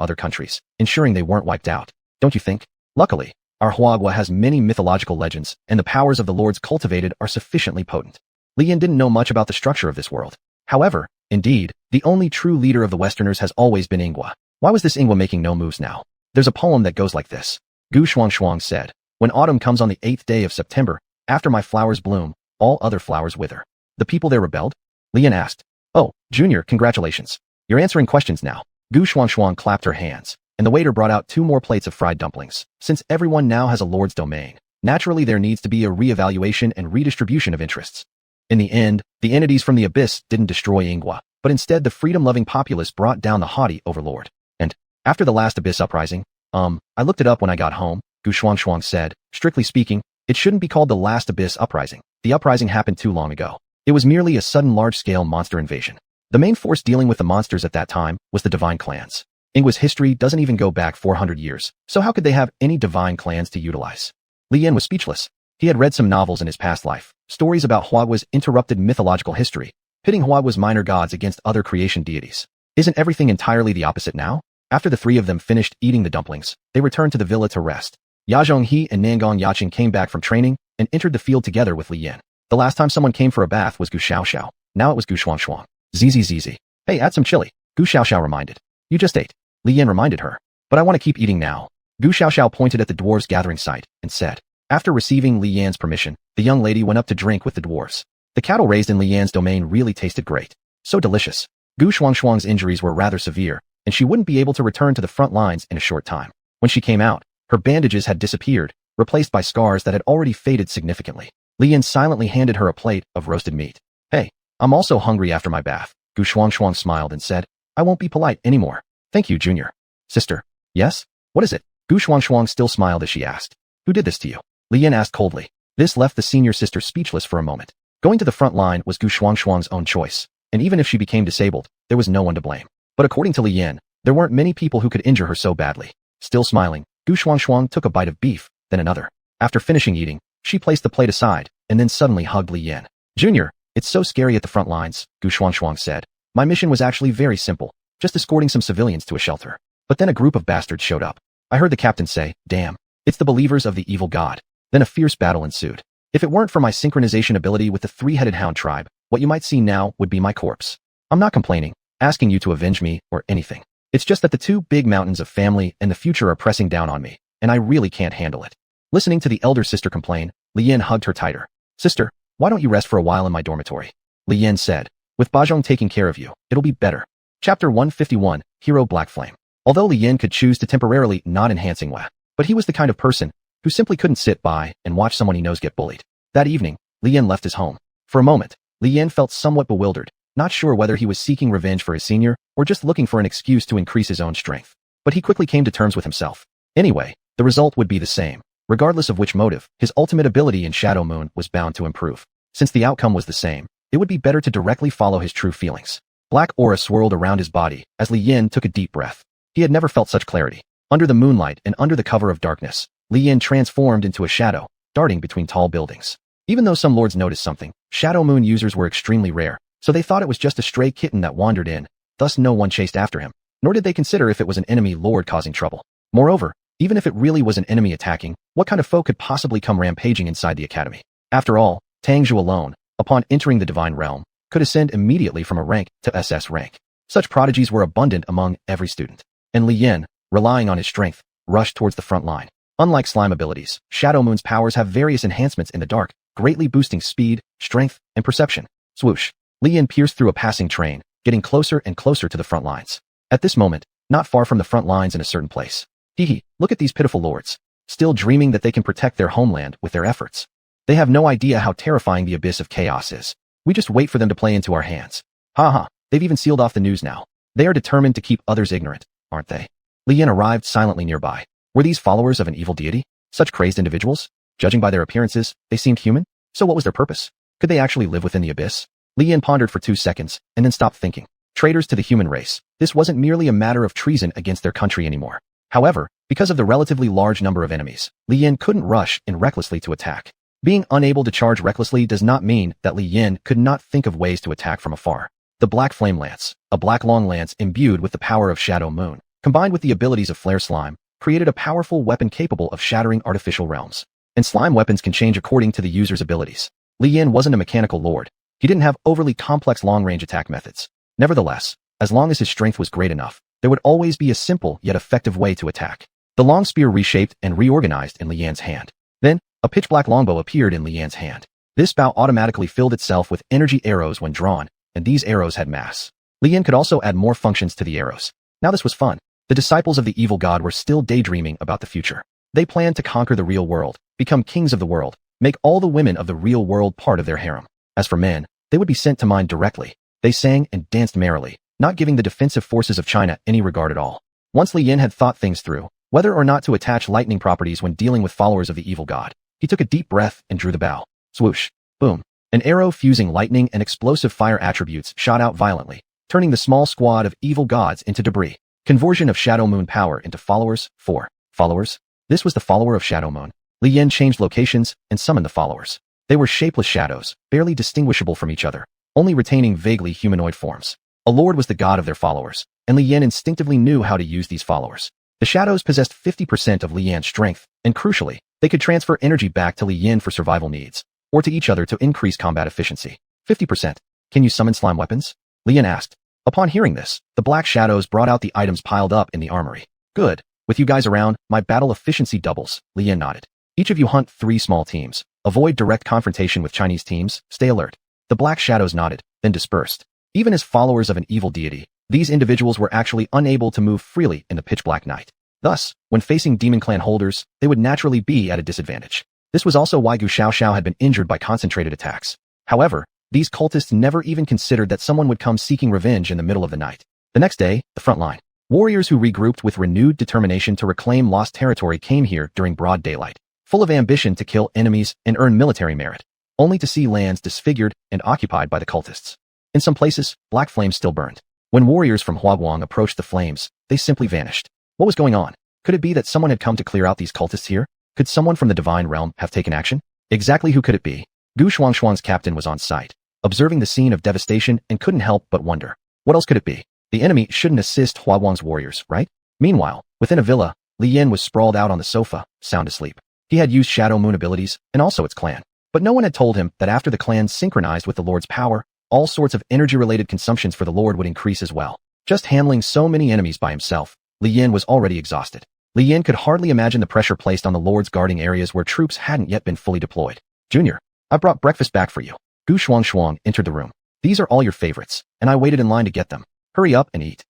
[SPEAKER 1] other countries, ensuring they weren't wiped out. Don't you think? Luckily, our Huagua has many mythological legends, and the powers of the lords cultivated are sufficiently potent. Li Yan didn't know much about the structure of this world. However, indeed, the only true leader of the Westerners has always been Ingwa. Why was this Ingwa making no moves now? There's a poem that goes like this. Gu Xuanhuan said, when autumn comes on the 8th day of September, after my flowers bloom, all other flowers wither. The people there rebelled? Li Yan asked. Oh, Junior, congratulations. You're answering questions now. Gu Xuanhuan clapped her hands, and the waiter brought out 2 more plates of fried dumplings. Since everyone now has a lord's domain, naturally there needs to be a re-evaluation and redistribution of interests. In the end, the entities from the Abyss didn't destroy Ingwa, but instead the freedom-loving populace brought down the haughty overlord. And, after the last Abyss uprising, I looked it up when I got home, Gu Xuanhuan said. Strictly speaking, it shouldn't be called the last Abyss uprising. The uprising happened too long ago. It was merely a sudden large-scale monster invasion. The main force dealing with the monsters at that time was the divine clans. Ingwa's history doesn't even go back 400 years, so how could they have any divine clans to utilize? Li Yan was speechless. He had read some novels in his past life, stories about Huagua's interrupted mythological history, pitting Huagua's minor gods against other creation deities. Isn't everything entirely the opposite now? After the 3 of them finished eating the dumplings, they returned to the villa to rest. Ya Zhonghe and Nangong Yaqing came back from training and entered the field together with Li Yan. The last time someone came for a bath was Gu Xiaoxiao. Now it was Gu Xuanhuan. ZZZZ. Hey, add some chili. Gu Xiaoxiao reminded. You just ate. Li Yan reminded her. But I want to keep eating now. Gu Xiaoxiao pointed at the dwarves' gathering site and said. After receiving Li Yan's permission, the young lady went up to drink with the dwarves. The cattle raised in Li Yan's domain really tasted great. So delicious. Gu Xuanhuan's injuries were rather severe, and she wouldn't be able to return to the front lines in a short time. When she came out, her bandages had disappeared, replaced by scars that had already faded significantly. Li Yan silently handed her a plate of roasted meat. Hey, I'm also hungry after my bath. Gu Xuanhuan smiled and said, I won't be polite anymore. Thank you, Junior. Sister. Yes? What is it? Gu Xuanhuan still smiled as she asked. Who did this to you? Li Yan asked coldly. This left the senior sister speechless for a moment. Going to the front line was Gu Xuanhuan's own choice, and even if she became disabled, there was no one to blame. But according to Li Yan, there weren't many people who could injure her so badly. Still smiling, Gu Xuanhuan took a bite of beef, then another. After finishing eating, she placed the plate aside, and then suddenly hugged Li Yan. Junior, it's so scary at the front lines, Gu Xuanhuan said. My mission was actually very simple, just escorting some civilians to a shelter. But then a group of bastards showed up. I heard the captain say, damn, it's the believers of the evil god. Then a fierce battle ensued. If it weren't for my synchronization ability with the 3-headed hound tribe, what you might see now would be my corpse. I'm not complaining, asking you to avenge me, or anything. It's just that the 2 big mountains of family and the future are pressing down on me, and I really can't handle it. Listening to the elder sister complain, Li Yan hugged her tighter. Sister, why don't you rest for a while in my dormitory? Li Yan said. With Bajong taking care of you, it'll be better. Chapter 151, Hero Black Flame. Although Li Yan could choose to temporarily not enhance Ingwa, but he was the kind of person who simply couldn't sit by and watch someone he knows get bullied. That evening, Li Yan left his home. For a moment, Li Yan felt somewhat bewildered, not sure whether he was seeking revenge for his senior or just looking for an excuse to increase his own strength. But he quickly came to terms with himself. Anyway, the result would be the same. Regardless of which motive, his ultimate ability in Shadow Moon was bound to improve. Since the outcome was the same, it would be better to directly follow his true feelings. Black aura swirled around his body as Li Yan took a deep breath. He had never felt such clarity. Under the moonlight and under the cover of darkness, Li Yan transformed into a shadow, darting between tall buildings. Even though some lords noticed something, Shadow Moon users were extremely rare, so they thought it was just a stray kitten that wandered in, thus no one chased after him, nor did they consider if it was an enemy lord causing trouble. Moreover, even if it really was an enemy attacking, what kind of foe could possibly come rampaging inside the academy? After all, Tangzhou alone, upon entering the divine realm, could ascend immediately from a rank to SS rank. Such prodigies were abundant among every student, and Li Yan, relying on his strength, rushed towards the front line. Unlike slime abilities, Shadow Moon's powers have various enhancements in the dark, greatly boosting speed, strength, and perception. Swoosh! Li Yan pierced through a passing train, getting closer and closer to the front lines. At this moment, not far from the front lines in a certain place. Hee, look at these pitiful lords, still dreaming that they can protect their homeland with their efforts. They have no idea how terrifying the abyss of chaos is. We just wait for them to play into our hands. Haha, they've even sealed off the news now. They are determined to keep others ignorant, aren't they? Li Yan arrived silently nearby. Were these followers of an evil deity? Such crazed individuals? Judging by their appearances, they seemed human? So what was their purpose? Could they actually live within the abyss? Li Yan pondered for 2 seconds, and then stopped thinking. Traitors to the human race. This wasn't merely a matter of treason against their country anymore. However, because of the relatively large number of enemies, Li Yan couldn't rush in recklessly to attack. Being unable to charge recklessly does not mean that Li Yan could not think of ways to attack from afar. The Black Flame Lance, a black long lance imbued with the power of Shadow Moon, combined with the abilities of Flare Slime, created a powerful weapon capable of shattering artificial realms. And slime weapons can change according to the user's abilities. Li Yan wasn't a mechanical lord. He didn't have overly complex long-range attack methods. Nevertheless, as long as his strength was great enough, there would always be a simple yet effective way to attack. The long spear reshaped and reorganized in Li Yan's hand. Then, a pitch-black longbow appeared in Li Yan's hand. This bow automatically filled itself with energy arrows when drawn, and these arrows had mass. Li Yan could also add more functions to the arrows. Now this was fun. The disciples of the evil god were still daydreaming about the future. They planned to conquer the real world, become kings of the world, make all the women of the real world part of their harem. As for men, they would be sent to mine directly. They sang and danced merrily, not giving the defensive forces of China any regard at all. Once Li Yan had thought things through, whether or not to attach lightning properties when dealing with followers of the evil god, he took a deep breath and drew the bow. Swoosh! Boom! An arrow fusing lightning and explosive fire attributes shot out violently, turning the small squad of evil gods into debris. Conversion of Shadow Moon power into followers. 4. Followers? This was the follower of Shadow Moon. Li Yan changed locations and summoned the followers. They were shapeless shadows, barely distinguishable from each other, only retaining vaguely humanoid forms. A lord was the god of their followers, and Li Yan instinctively knew how to use these followers. The shadows possessed 50% of Li Yan's strength, and crucially, they could transfer energy back to Li Yan for survival needs, or to each other to increase combat efficiency. 50%. Can you summon slime weapons? Li Yan asked. Upon hearing this, the black shadows brought out the items piled up in the armory. Good. With you guys around, my battle efficiency doubles. Li Yan nodded. Each of you hunt 3 small teams. Avoid direct confrontation with Chinese teams. Stay alert. The black shadows nodded, then dispersed. Even as followers of an evil deity, these individuals were actually unable to move freely in the pitch-black night. Thus, when facing Demon Clan holders, they would naturally be at a disadvantage. This was also why Gu Xiaoxiao had been injured by concentrated attacks. However, these cultists never even considered that someone would come seeking revenge in the middle of the night. The next day, the front line. Warriors who regrouped with renewed determination to reclaim lost territory came here during broad daylight, full of ambition to kill enemies and earn military merit, only to see lands disfigured and occupied by the cultists. In some places, black flames still burned. When warriors from Huaguang approached the flames, they simply vanished. What was going on? Could it be that someone had come to clear out these cultists here? Could someone from the divine realm have taken action? Exactly who could it be? Xuanhuan's captain was on site, observing the scene of devastation and couldn't help but wonder. What else could it be? The enemy shouldn't assist Huaguang's warriors, right? Meanwhile, within a villa, Li Yan was sprawled out on the sofa, sound asleep. He had used Shadow Moon abilities, and also its clan. But no one had told him that after the clan synchronized with the Lord's power, all sorts of energy-related consumptions for the Lord would increase as well. Just handling so many enemies by himself, Li Yan was already exhausted. Li Yan could hardly imagine the pressure placed on the Lord's guarding areas where troops hadn't yet been fully deployed. Junior, I brought breakfast back for you. Gu Xuanhuan entered the room. These are all your favorites, and I waited in line to get them. Hurry up and eat.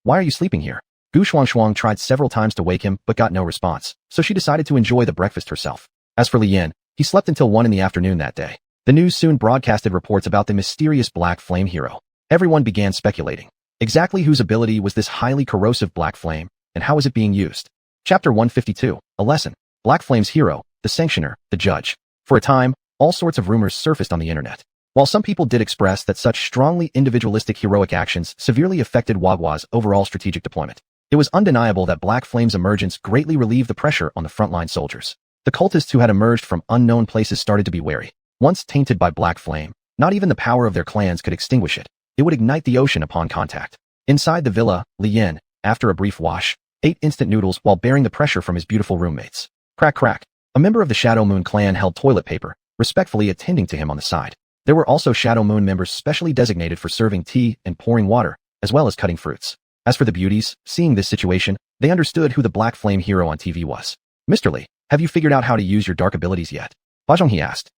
[SPEAKER 1] Why are you sleeping here? Gu Xuanhuan tried several times to wake him but got no response, so she decided to enjoy the breakfast herself. As for Li Yan, he slept until 1 in the afternoon that day. The news soon broadcasted reports about the mysterious Black Flame hero. Everyone began speculating. Exactly whose ability was this highly corrosive Black Flame, and how was it being used? Chapter 152, A Lesson. Black Flame's hero, the Sanctioner, the Judge. For a time, all sorts of rumors surfaced on the internet. While some people did express that such strongly individualistic heroic actions severely affected Huagua's overall strategic deployment, it was undeniable that Black Flame's emergence greatly relieved the pressure on the frontline soldiers. The cultists who had emerged from unknown places started to be wary. Once tainted by black flame, not even the power of their clans could extinguish it. It would ignite the ocean upon contact. Inside the villa, Li Yan, after a brief wash, ate instant noodles while bearing the pressure from his beautiful roommates. Crack crack. A member of the Shadow Moon clan held toilet paper, respectfully attending to him on the side. There were also Shadow Moon members specially designated for serving tea and pouring water, as well as cutting fruits. As for the beauties, seeing this situation, they understood who the Black Flame hero on TV was. Mr. Li, have you figured out how to use your dark abilities yet? Ba Zhonghe asked.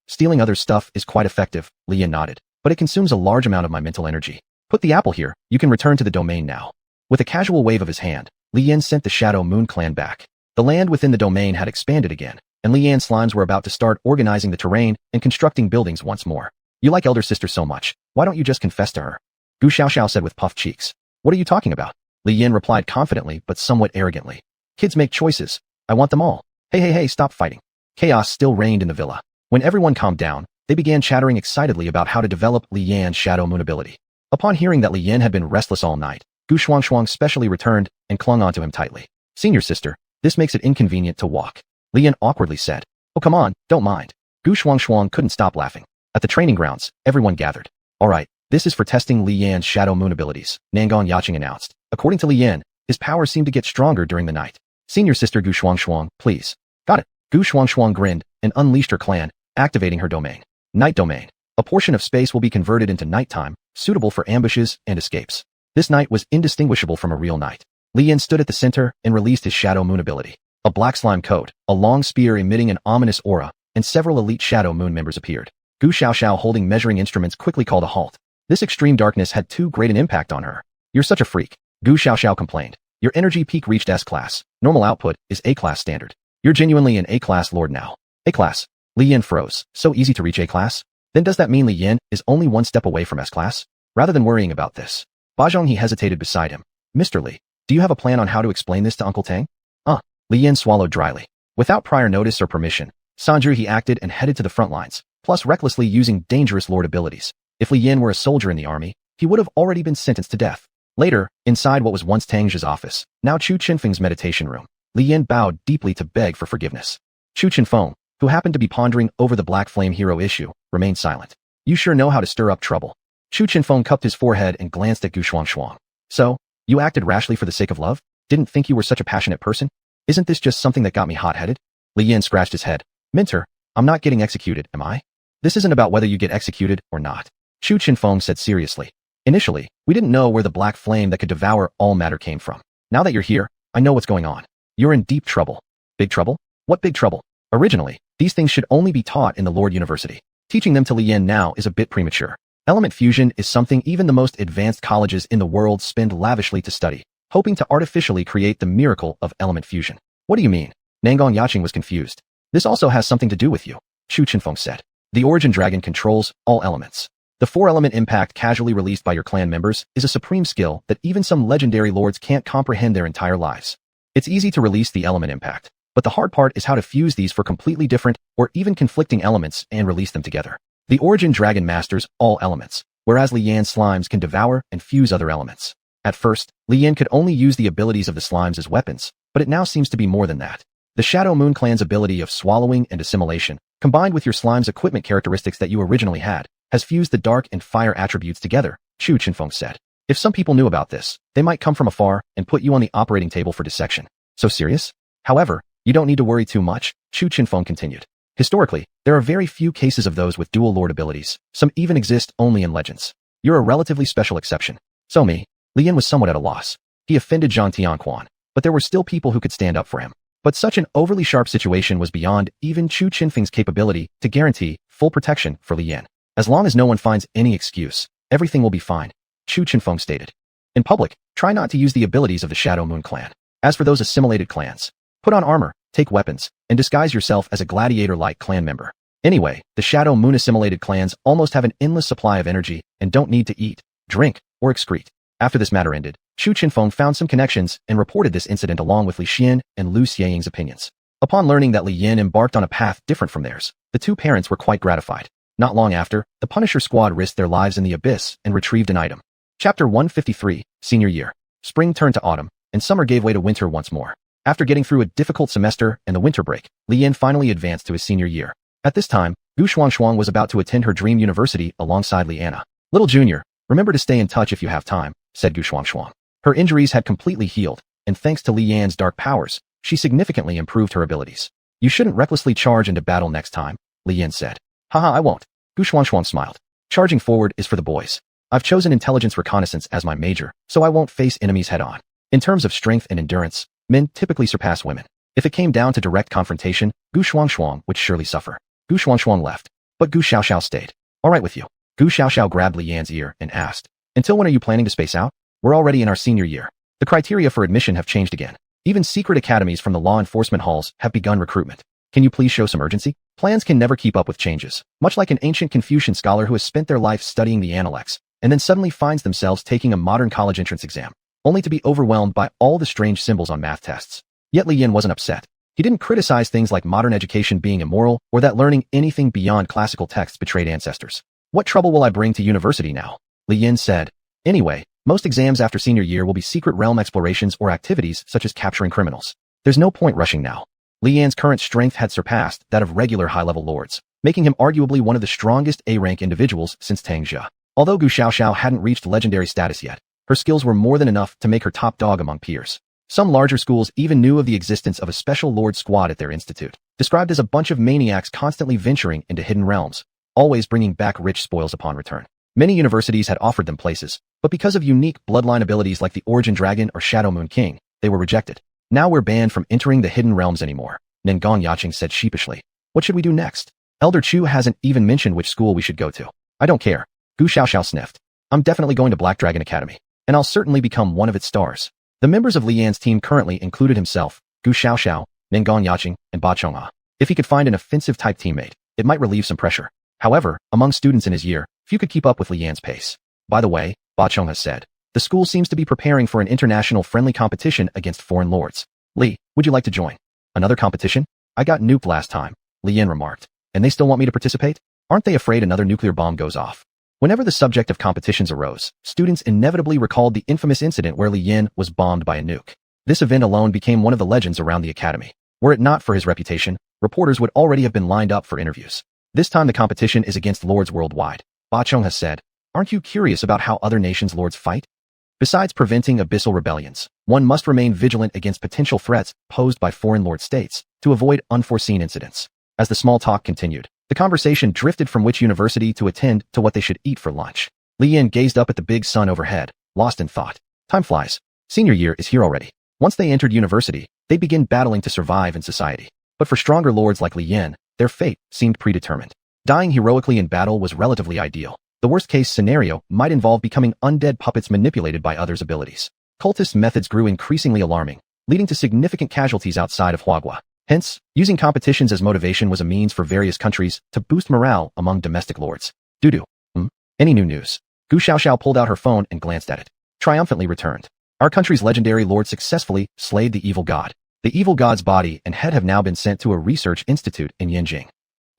[SPEAKER 1] Stealing others' stuff is quite effective, Li Yan nodded, but it consumes a large amount of my mental energy. Put the apple here, you can return to the domain now. With a casual wave of his hand, Li Yan sent the Shadow Moon clan back. The land within the domain had expanded again, and Li Yan's slimes were about to start organizing the terrain and constructing buildings once more. You like elder sister so much, why don't you just confess to her? Gu Xiaoxiao said with puffed cheeks. What are you talking about? Li Yan replied confidently but somewhat arrogantly. Kids make choices. I want them all. Hey, stop fighting. Chaos still reigned in the villa. When everyone calmed down, they began chattering excitedly about how to develop Li Yan's Shadow Moon ability. Upon hearing that Li Yan had been restless all night, Gu Xuanhuan specially returned and clung onto him tightly. Senior sister, this makes it inconvenient to walk. Li Yan awkwardly said. Oh come on, don't mind. Gu Xuanhuan couldn't stop laughing. At the training grounds, everyone gathered. Alright, this is for testing Li Yan's Shadow Moon abilities, Nangon Yaqing announced. According to Li Yan, his power seemed to get stronger during the night. Senior sister Gu Xuanhuan, please. Got it. Gu Xuanhuan grinned and unleashed her clan, activating her domain. Night domain. A portion of space will be converted into nighttime, suitable for ambushes and escapes. This night was indistinguishable from a real night. Li Yan stood at the center and released his Shadow Moon ability. A black slime coat, a long spear emitting an ominous aura, and several elite Shadow Moon members appeared. Gu Xiaoxiao holding measuring instruments quickly called a halt. This extreme darkness had too great an impact on her. You're such a freak. Gu Xiaoxiao complained. Your energy peak reached S-class. Normal output is A-class standard. You're genuinely an A-class lord now. A-class. Li Yan froze. So easy to reach A-class? Then does that mean Li Yan is only one step away from S-class? Rather than worrying about this, Ba Zhonghe hesitated beside him. Mr. Li, do you have a plan on how to explain this to Uncle Tang? Li Yan swallowed dryly. Without prior notice or permission, Sanju he acted and headed to the front lines, plus recklessly using dangerous lord abilities. If Li Yan were a soldier in the army, he would have already been sentenced to death. Later, inside what was once Tang's office, now Chu Qinfeng's meditation room, Li Yan bowed deeply to beg for forgiveness. Chu Qinfeng, who happened to be pondering over the Black Flame hero issue, remained silent. You sure know how to stir up trouble. Chu Qinfeng cupped his forehead and glanced at Gu Xuanhuan. So, you acted rashly for the sake of love? Didn't think you were such a passionate person? Isn't this just something that got me hot-headed? Li Yan scratched his head. Mentor, I'm not getting executed, am I? This isn't about whether you get executed or not. Chu Qinfeng said seriously. Initially, we didn't know where the black flame that could devour all matter came from. Now that you're here, I know what's going on. You're in deep trouble. Big trouble? What big trouble? Originally, these things should only be taught in the Lord University. Teaching them to Li Yan now is a bit premature. Element fusion is something even the most advanced colleges in the world spend lavishly to study, hoping to artificially create the miracle of element fusion. What do you mean? Nangon Yaqing was confused. This also has something to do with you, Chu Qinfeng said. The Origin Dragon controls all elements. The 4-element impact casually released by your clan members is a supreme skill that even some legendary lords can't comprehend their entire lives. It's easy to release the element impact, but the hard part is how to fuse these for completely different or even conflicting elements and release them together. The Origin Dragon masters all elements, whereas Li Yan's slimes can devour and fuse other elements. At first, Li Yan could only use the abilities of the slimes as weapons, but it now seems to be more than that. The Shadow Moon clan's ability of swallowing and assimilation, combined with your slime's equipment characteristics that you originally had, has fused the dark and fire attributes together, Chu Qinfeng said. If some people knew about this, they might come from afar and put you on the operating table for dissection. So serious? However, you don't need to worry too much, Chu Qinfeng continued. Historically, there are very few cases of those with dual lord abilities. Some even exist only in legends. You're a relatively special exception. So me. Li Yan was somewhat at a loss. He offended Zhang Tianquan, but there were still people who could stand up for him. But such an overly sharp situation was beyond even Chu Qinfeng's capability to guarantee full protection for Li Yan. As long as no one finds any excuse, everything will be fine, Chu Qinfeng stated. In public, try not to use the abilities of the Shadow Moon clan. As for those assimilated clans, put on armor, take weapons, and disguise yourself as a gladiator-like clan member. Anyway, the Shadow Moon assimilated clans almost have an endless supply of energy and don't need to eat, drink, or excrete. After this matter ended, Chu Qinfeng found some connections and reported this incident along with Li Xian and Lu Xieying's opinions. Upon learning that Li Yan embarked on a path different from theirs, the two parents were quite gratified. Not long after, the Punisher squad risked their lives in the abyss and retrieved an item. Chapter 153, Senior Year. Spring turned to autumn, and summer gave way to winter once more. After getting through a difficult semester and the winter break, Li Yan finally advanced to his senior year. At this time, Gu Xuanhuan was about to attend her dream university alongside Liana. Little junior, remember to stay in touch if you have time, said Gu Xuanhuan. Her injuries had completely healed, and thanks to Li Yan's dark powers, she significantly improved her abilities. You shouldn't recklessly charge into battle next time, Li Yan said. Haha, I won't. Gu Xuanhuan smiled. Charging forward is for the boys. I've chosen intelligence reconnaissance as my major, so I won't face enemies head-on. In terms of strength and endurance, men typically surpass women. If it came down to direct confrontation, Gu Xuanhuan would surely suffer. Gu Xuanhuan left, but Gu Xiaoxiao stayed. All right with you. Gu Xiaoxiao grabbed Li Yan's ear and asked, until when are you planning to space out? We're already in our senior year. The criteria for admission have changed again. Even secret academies from the law enforcement halls have begun recruitment. Can you please show some urgency? Plans can never keep up with changes. Much like an ancient Confucian scholar who has spent their life studying the Analects, and then suddenly finds themselves taking a modern college entrance exam, only to be overwhelmed by all the strange symbols on math tests. Yet Li Yan wasn't upset. He didn't criticize things like modern education being immoral or that learning anything beyond classical texts betrayed ancestors. What trouble will I bring to university now? Li Yan said. Anyway, most exams after senior year will be secret realm explorations or activities such as capturing criminals. There's no point rushing now. Li Yan's current strength had surpassed that of regular high-level lords, making him arguably one of the strongest A-rank individuals since Tang Jia. Although Gu Xiaoxiao hadn't reached legendary status yet, her skills were more than enough to make her top dog among peers. Some larger schools even knew of the existence of a special lord squad at their institute, described as a bunch of maniacs constantly venturing into hidden realms, always bringing back rich spoils upon return. Many universities had offered them places, but because of unique bloodline abilities like the Origin Dragon or Shadow Moon King, they were rejected. Now we're banned from entering the hidden realms anymore, Nengong Yaqing said sheepishly. What should we do next? Elder Chu hasn't even mentioned which school we should go to. I don't care. Gu Xiaoxiao sniffed. I'm definitely going to Black Dragon Academy, and I'll certainly become one of its stars. The members of Li Yan's team currently included himself, Gu Xiaoxiao, Nengong Yaqing, and Ba Chonghua. If he could find an offensive-type teammate, it might relieve some pressure. However, among students in his year, few could keep up with Li Yan's pace. By the way, Ba Chonghua said, the school seems to be preparing for an international friendly competition against foreign lords. Li, would you like to join? Another competition? I got nuked last time, Li Yan remarked. And they still want me to participate? Aren't they afraid another nuclear bomb goes off? Whenever the subject of competitions arose, students inevitably recalled the infamous incident where Li Yan was bombed by a nuke. This event alone became one of the legends around the academy. Were it not for his reputation, reporters would already have been lined up for interviews. This time the competition is against lords worldwide. Ba Chonghua said, aren't you curious about how other nations' lords fight? Besides preventing abyssal rebellions, one must remain vigilant against potential threats posed by foreign lord states to avoid unforeseen incidents. As the small talk continued, the conversation drifted from which university to attend to what they should eat for lunch. Li Yan gazed up at the big sun overhead, lost in thought. Time flies. Senior year is here already. Once they entered university, they'd begin battling to survive in society. But for stronger lords like Li Yan, their fate seemed predetermined. Dying heroically in battle was relatively ideal. The worst-case scenario might involve becoming undead puppets manipulated by others' abilities. Cultist methods grew increasingly alarming, leading to significant casualties outside of Huagua. Hence, using competitions as motivation was a means for various countries to boost morale among domestic lords. Dudu. Any new news? Gu Xiaoxiao pulled out her phone and glanced at it. Triumphantly returned. Our country's legendary lord successfully slayed the evil god. The evil god's body and head have now been sent to a research institute in Yanjing.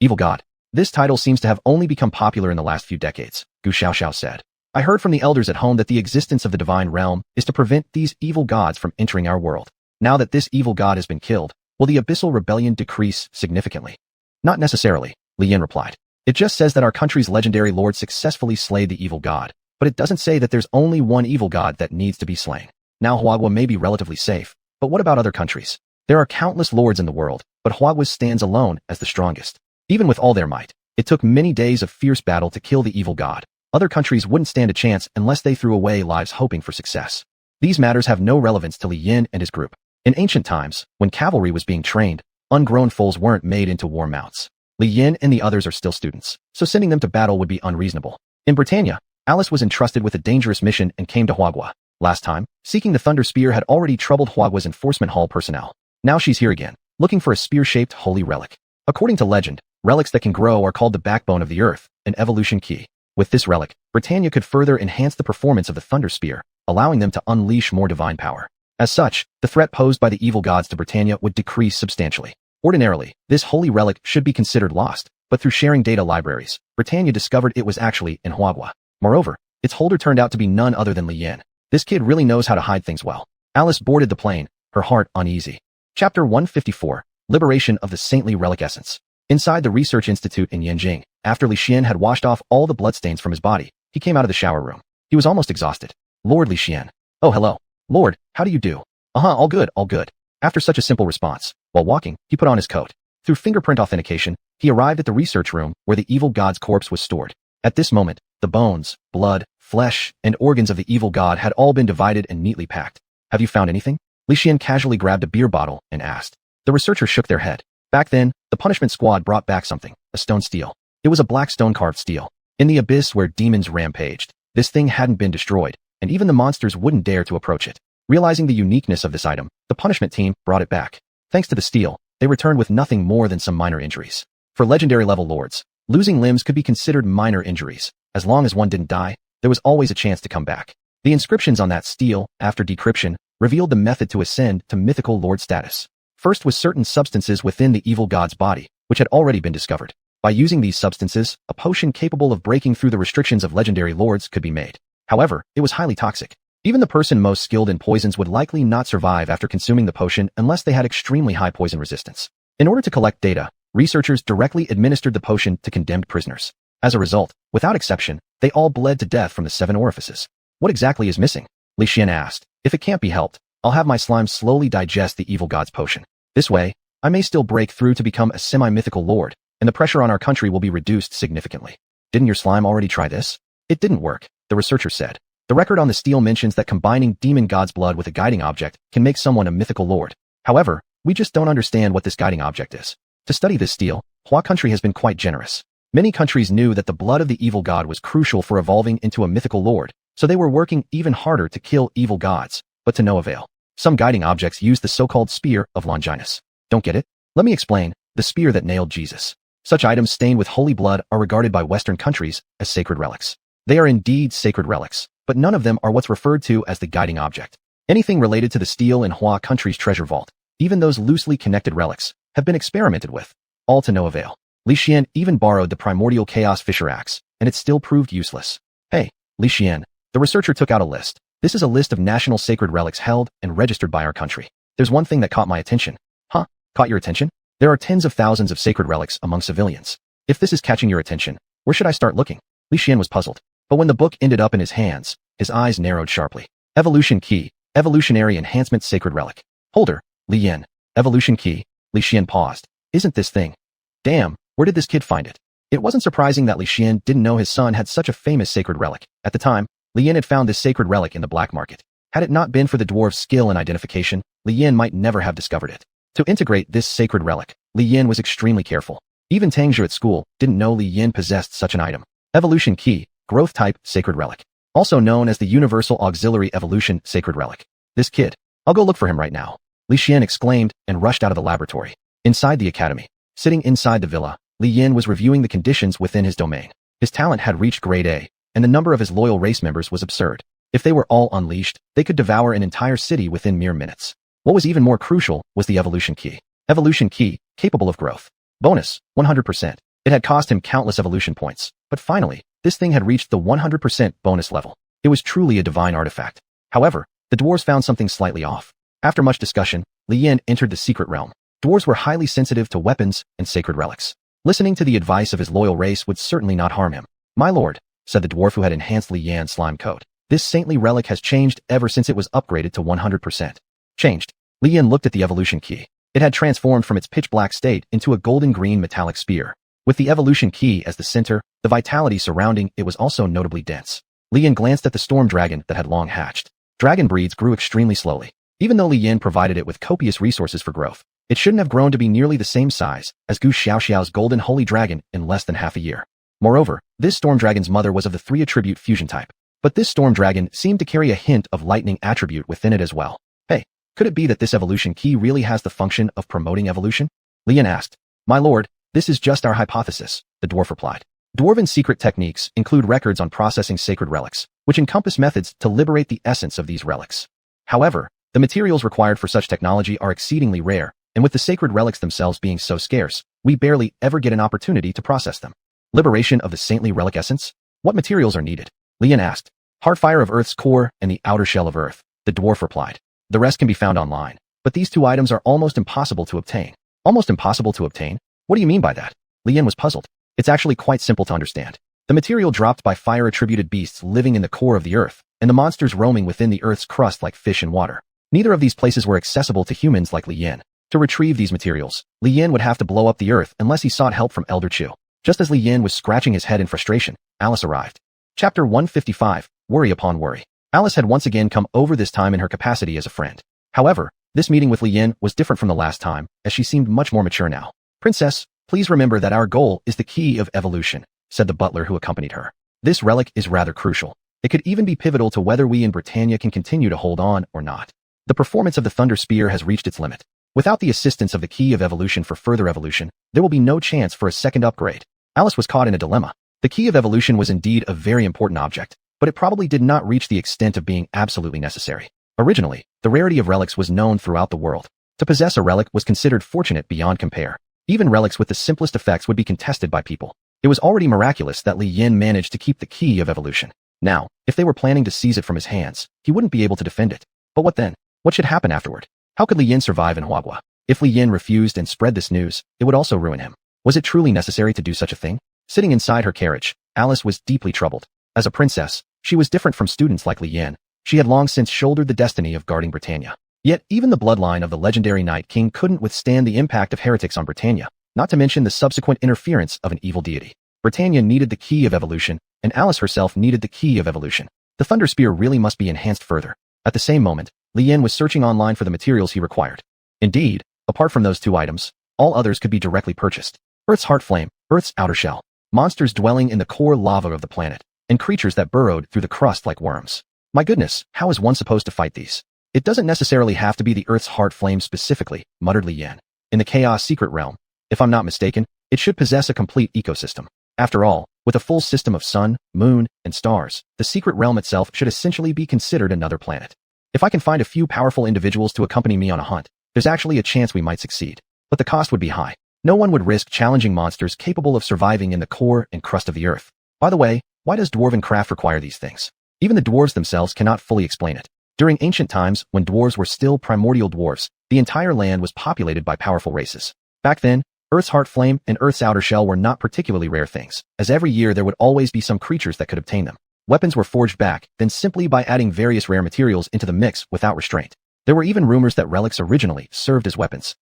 [SPEAKER 1] Evil god. This title seems to have only become popular in the last few decades, Gu Xiaoxiao said. I heard from the elders at home that the existence of the divine realm is to prevent these evil gods from entering our world. Now that this evil god has been killed, will the abyssal rebellion decrease significantly? Not necessarily, Li Yan replied. It just says that our country's legendary lord successfully slayed the evil god, but it doesn't say that there's only one evil god that needs to be slain. Now Huagua may be relatively safe, but what about other countries? There are countless lords in the world, but Huagua stands alone as the strongest. Even with all their might, it took many days of fierce battle to kill the evil god. Other countries wouldn't stand a chance unless they threw away lives hoping for success. These matters have no relevance to Li Yan and his group. In ancient times, when cavalry was being trained, ungrown foals weren't made into war mounts. Li Yan and the others are still students, so sending them to battle would be unreasonable. In Britannia, Alice was entrusted with a dangerous mission and came to Huagua. Last time, seeking the Thunder Spear had already troubled Huagua's enforcement hall personnel. Now she's here again, looking for a spear-shaped holy relic. According to legend, relics that can grow are called the backbone of the earth, an evolution key. With this relic, Britannia could further enhance the performance of the Thunder Spear, allowing them to unleash more divine power. As such, the threat posed by the evil gods to Britannia would decrease substantially. Ordinarily, this holy relic should be considered lost, but through sharing data libraries, Britannia discovered it was actually in Huagua. Moreover, its holder turned out to be none other than Li Yan. This kid really knows how to hide things well. Alice boarded the plane, her heart uneasy. Chapter 154, Liberation of the Saintly Relic Essence. Inside the research institute in Yanjing, after Li Xian had washed off all the bloodstains from his body, he came out of the shower room. He was almost exhausted. Lord Li Xian. Oh, hello. Lord, how do you do? All good, all good. After such a simple response, while walking, he put on his coat. Through fingerprint authentication, he arrived at the research room where the evil god's corpse was stored. At this moment, the bones, blood, flesh, and organs of the evil god had all been divided and neatly packed. Have you found anything? Li Xian casually grabbed a beer bottle and asked. The researchers shook their head. Back then, the punishment squad brought back something, a stone steel. It was a black stone-carved steel. In the abyss where demons rampaged, this thing hadn't been destroyed, and even the monsters wouldn't dare to approach it. Realizing the uniqueness of this item, the punishment team brought it back. Thanks to the steel, they returned with nothing more than some minor injuries. For legendary-level lords, losing limbs could be considered minor injuries. As long as one didn't die, there was always a chance to come back. The inscriptions on that steel, after decryption, revealed the method to ascend to mythical lord status. First was certain substances within the evil god's body, which had already been discovered. By using these substances, a potion capable of breaking through the restrictions of legendary lords could be made. However, it was highly toxic. Even the person most skilled in poisons would likely not survive after consuming the potion unless they had extremely high poison resistance. In order to collect data, researchers directly administered the potion to condemned prisoners. As a result, without exception, they all bled to death from the 7 orifices. What exactly is missing? Li Xian asked. If it can't be helped, I'll have my slime slowly digest the evil god's potion. This way, I may still break through to become a semi-mythical lord, and the pressure on our country will be reduced significantly. Didn't your slime already try this? It didn't work, the researcher said. The record on the steel mentions that combining demon god's blood with a guiding object can make someone a mythical lord. However, we just don't understand what this guiding object is. To study this steel, Hua country has been quite generous. Many countries knew that the blood of the evil god was crucial for evolving into a mythical lord, so they were working even harder to kill evil gods, but to no avail. Some guiding objects use the so-called spear of Longinus. Don't get it? Let me explain. The spear that nailed Jesus. Such items stained with holy blood are regarded by Western countries as sacred relics. They are indeed sacred relics, but none of them are what's referred to as the guiding object. Anything related to the steel in Hua country's treasure vault, even those loosely connected relics, have been experimented with, all to no avail. Li Xian even borrowed the primordial chaos fisher axe, and it still proved useless. Hey, Li Xian, the researcher took out a list. This is a list of national sacred relics held and registered by our country. There's one thing that caught my attention. Huh? Caught your attention? There are tens of thousands of sacred relics among civilians. If this is catching your attention, where should I start looking? Li Xian was puzzled. But when the book ended up in his hands, his eyes narrowed sharply. Evolution key, evolutionary enhancement sacred relic. Holder, Li Yin. Evolution key. Li Xian paused. Isn't this thing? Damn, where did this kid find it? It wasn't surprising that Li Xian didn't know his son had such a famous sacred relic. At the time, Li Yin had found this sacred relic in the black market. Had it not been for the dwarf's skill and identification, Li Yin might never have discovered it. To integrate this sacred relic, Li Yin was extremely careful. Even Tang Zhu at school didn't know Li Yin possessed such an item. Evolution key, growth type, sacred relic. Also known as the Universal Auxiliary Evolution Sacred Relic. This kid. I'll go look for him right now. Li Xian exclaimed and rushed out of the laboratory. Inside the academy, sitting inside the villa, Li Yin was reviewing the conditions within his domain. His talent had reached grade A, and the number of his loyal race members was absurd. If they were all unleashed, they could devour an entire city within mere minutes. What was even more crucial was the evolution key. Evolution key, capable of growth. Bonus, 100%. It had cost him countless evolution points, but finally, this thing had reached the 100% bonus level. It was truly a divine artifact. However, the dwarves found something slightly off. After much discussion, Li Yin entered the secret realm. Dwarves were highly sensitive to weapons and sacred relics. Listening to the advice of his loyal race would certainly not harm him. My lord, said the dwarf who had enhanced Li Yan's slime coat. This saintly relic has changed ever since it was upgraded to 100%. Changed. Li Yin looked at the evolution key. It had transformed from its pitch-black state into a golden-green metallic spear. With the evolution key as the center, the vitality surrounding it was also notably dense. Li Yin glanced at the storm dragon that had long hatched. Dragon breeds grew extremely slowly. Even though Li Yin provided it with copious resources for growth, it shouldn't have grown to be nearly the same size as Gu Xiaoxiao's golden holy dragon in less than half a year. Moreover, this storm dragon's mother was of the 3 attribute fusion type. But this storm dragon seemed to carry a hint of lightning attribute within it as well. Hey, could it be that this evolution key really has the function of promoting evolution? Li Yin asked. My lord, this is just our hypothesis, the dwarf replied. Dwarven secret techniques include records on processing sacred relics, which encompass methods to liberate the essence of these relics. However, the materials required for such technology are exceedingly rare, and with the sacred relics themselves being so scarce, we barely ever get an opportunity to process them. Liberation of the saintly relic essence? What materials are needed? Li Yin asked. Heartfire of Earth's core and the outer shell of Earth, the dwarf replied. The rest can be found online, but these 2 items are almost impossible to obtain. Almost impossible to obtain? What do you mean by that? Li Yan was puzzled. It's actually quite simple to understand. The material dropped by fire-attributed beasts living in the core of the earth, and the monsters roaming within the earth's crust like fish in water. Neither of these places were accessible to humans like Li Yan. To retrieve these materials, Li Yan would have to blow up the earth unless he sought help from Elder Chu. Just as Li Yan was scratching his head in frustration, Alice arrived. Chapter 155, Worry Upon Worry. Alice had once again come over, this time in her capacity as a friend. However, this meeting with Li Yan was different from the last time, as she seemed much more mature now. Princess, please remember that our goal is the key of evolution, said the butler who accompanied her. This relic is rather crucial. It could even be pivotal to whether we in Britannia can continue to hold on or not. The performance of the Thunder Spear has reached its limit. Without the assistance of the key of evolution for further evolution, there will be no chance for a second upgrade. Alice was caught in a dilemma. The key of evolution was indeed a very important object, but it probably did not reach the extent of being absolutely necessary. Originally, the rarity of relics was known throughout the world. To possess a relic was considered fortunate beyond compare. Even relics with the simplest effects would be contested by people. It was already miraculous that Li Yan managed to keep the key of evolution. Now, if they were planning to seize it from his hands, he wouldn't be able to defend it. But what then? What should happen afterward? How could Li Yan survive in Huagua? If Li Yan refused and spread this news, it would also ruin him. Was it truly necessary to do such a thing? Sitting inside her carriage, Alice was deeply troubled. As a princess, she was different from students like Li Yan. She had long since shouldered the destiny of guarding Britannia. Yet, even the bloodline of the legendary Night King couldn't withstand the impact of heretics on Britannia, not to mention the subsequent interference of an evil deity. Britannia needed the key of evolution, and Alice herself needed the key of evolution. The Thunder Spear really must be enhanced further. At the same moment, Li Yan was searching online for the materials he required. Indeed, apart from those two items, all others could be directly purchased. Earth's heart flame, Earth's outer shell, monsters dwelling in the core lava of the planet, and creatures that burrowed through the crust like worms. My goodness, how is one supposed to fight these? It doesn't necessarily have to be the Earth's heart flame specifically, muttered Li Yan. In the Chaos Secret Realm, if I'm not mistaken, it should possess a complete ecosystem. After all, with a full system of sun, moon, and stars, the Secret Realm itself should essentially be considered another planet. If I can find a few powerful individuals to accompany me on a hunt, there's actually a chance we might succeed. But the cost would be high. No one would risk challenging monsters capable of surviving in the core and crust of the earth. By the way, why does dwarven craft require these things? Even the dwarves themselves cannot fully explain it. During ancient times, when dwarves were still primordial dwarves, the entire land was populated by powerful races. Back then, Earth's heart flame and Earth's outer shell were not particularly rare things, as every year there would always be some creatures that could obtain them. Weapons were forged back, then simply by adding various rare materials into the mix without restraint. There were even rumors that relics originally served as weapons.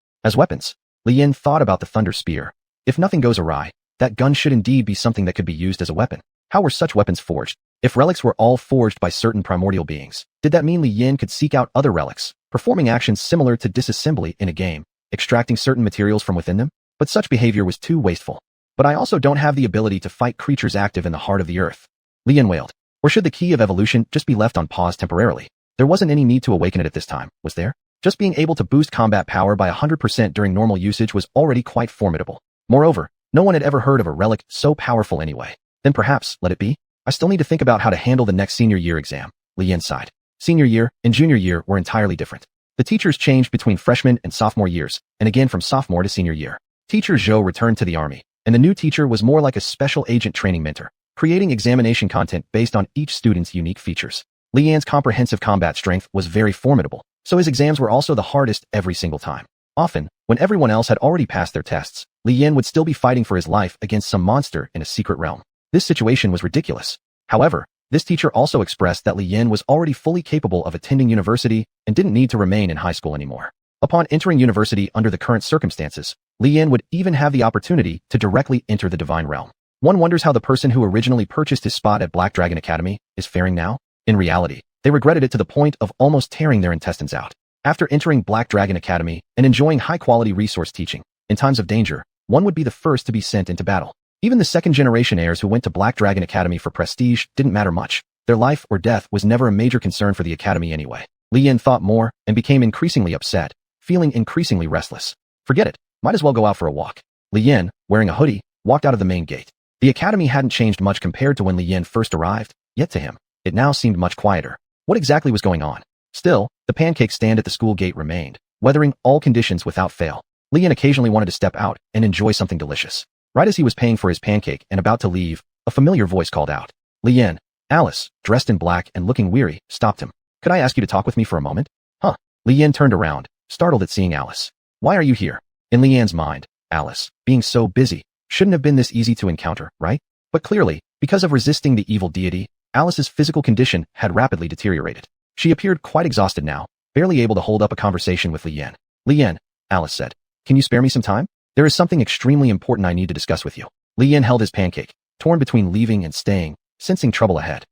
[SPEAKER 1] Li Yan thought about the Thunder Spear. If nothing goes awry, that gun should indeed be something that could be used as a weapon. How were such weapons forged? If relics were all forged by certain primordial beings, did that mean Li Yan could seek out other relics, performing actions similar to disassembly in a game, extracting certain materials from within them? But such behavior was too wasteful. But I also don't have the ability to fight creatures active in the heart of the earth. Li Yan wailed. Or should the key of evolution just be left on pause temporarily? There wasn't any need to awaken it at this time, was there? Just being able to boost combat power by 100% during normal usage was already quite formidable. Moreover, no one had ever heard of a relic so powerful anyway. Then perhaps, let it be? I still need to think about how to handle the next senior year exam. Li Yan sighed. Senior year and junior year were entirely different. The teachers changed between freshman and sophomore years, and again from sophomore to senior year. Teacher Zhou returned to the army, and the new teacher was more like a special agent training mentor, creating examination content based on each student's unique features. Li Yan's comprehensive combat strength was very formidable, so his exams were also the hardest every single time. Often, when everyone else had already passed their tests, Li Yan would still be fighting for his life against some monster in a secret realm. This situation was ridiculous. However, this teacher also expressed that Li Yan was already fully capable of attending university and didn't need to remain in high school anymore. Upon entering university under the current circumstances, Li Yan would even have the opportunity to directly enter the divine realm. One wonders how the person who originally purchased his spot at Black Dragon Academy is faring now. In reality, they regretted it to the point of almost tearing their intestines out. After entering Black Dragon Academy and enjoying high-quality resource teaching, in times of danger, one would be the first to be sent into battle. Even the second-generation heirs who went to Black Dragon Academy for prestige didn't matter much. Their life or death was never a major concern for the academy anyway. Li Yan thought more and became increasingly upset, feeling increasingly restless. Forget it, might as well go out for a walk. Li Yan, wearing a hoodie, walked out of the main gate. The academy hadn't changed much compared to when Li Yan first arrived, yet to him, it now seemed much quieter. What exactly was going on? Still, the pancake stand at the school gate remained, weathering all conditions without fail. Li Yan occasionally wanted to step out and enjoy something delicious. Right as he was paying for his pancake and about to leave, a familiar voice called out. Li Yan. Alice, dressed in black and looking weary, stopped him. Could I ask you to talk with me for a moment? Huh. Li Yan turned around, startled at seeing Alice. Why are you here? In Li Yan's mind, Alice. Being so busy shouldn't have been this easy to encounter, right? But clearly, because of resisting the evil deity, Alice's physical condition had rapidly deteriorated. She appeared quite exhausted now, barely able to hold up a conversation with Li Yan. Li Yan, Alice said, can you spare me some time? There is something extremely important I need to discuss with you. Li Yan held his pancake, torn between leaving and staying, sensing trouble ahead.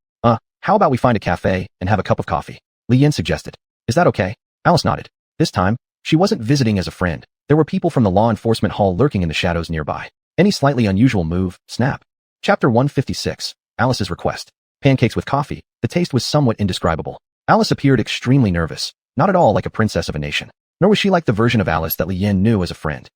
[SPEAKER 1] How about we find a cafe and have a cup of coffee? Li Yan suggested. Is that okay? Alice nodded. This time, she wasn't visiting as a friend. There were people from the law enforcement hall lurking in the shadows nearby. Any slightly unusual move, snap. Chapter 156, Alice's request. Pancakes with coffee. The taste was somewhat indescribable. Alice appeared extremely nervous, not at all like a princess of a nation. Nor was she like the version of Alice that Li Yan knew as a friend.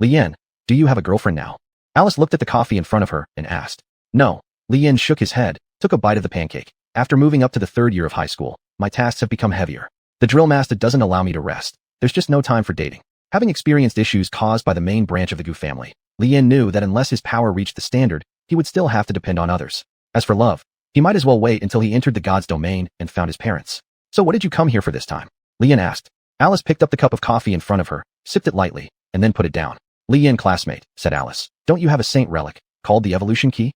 [SPEAKER 1] Li Yan, do you have a girlfriend now? Alice looked at the coffee in front of her and asked. No. Li Yan shook his head, took a bite of the pancake. After moving up to the 3rd year of high school, my tasks have become heavier. The drill master doesn't allow me to rest. There's just no time for dating. Having experienced issues caused by the main branch of the Gu family, Li Yan knew that unless his power reached the standard, he would still have to depend on others. As for love, he might as well wait until he entered the god's domain and found his parents. So what did you come here for this time? Li Yan asked. Alice picked up the cup of coffee in front of her, sipped it lightly, and then put it down. Li Yan, classmate, said Alice. Don't you have a saint relic, called the evolution key?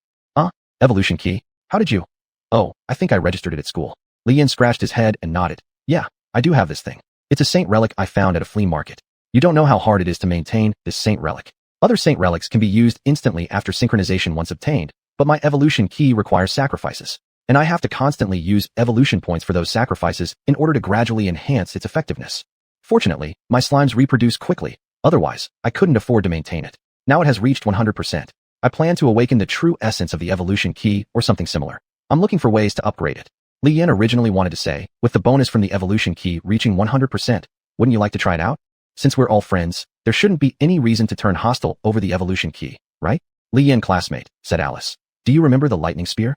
[SPEAKER 1] Evolution key? How did you? Oh, I think I registered it at school. Li Yan scratched his head and nodded. Yeah, I do have this thing. It's a saint relic I found at a flea market. You don't know how hard it is to maintain this saint relic. Other saint relics can be used instantly after synchronization once obtained, but my evolution key requires sacrifices, and I have to constantly use evolution points for those sacrifices in order to gradually enhance its effectiveness. Fortunately, my slimes reproduce quickly, otherwise, I couldn't afford to maintain it. Now it has reached 100%. I plan to awaken the true essence of the evolution key or something similar. I'm looking for ways to upgrade it. Li Yan originally wanted to say, with the bonus from the evolution key reaching 100%, wouldn't you like to try it out? Since we're all friends, there shouldn't be any reason to turn hostile over the evolution key, right? Li Yan, classmate, said Alice. Do you remember the lightning spear?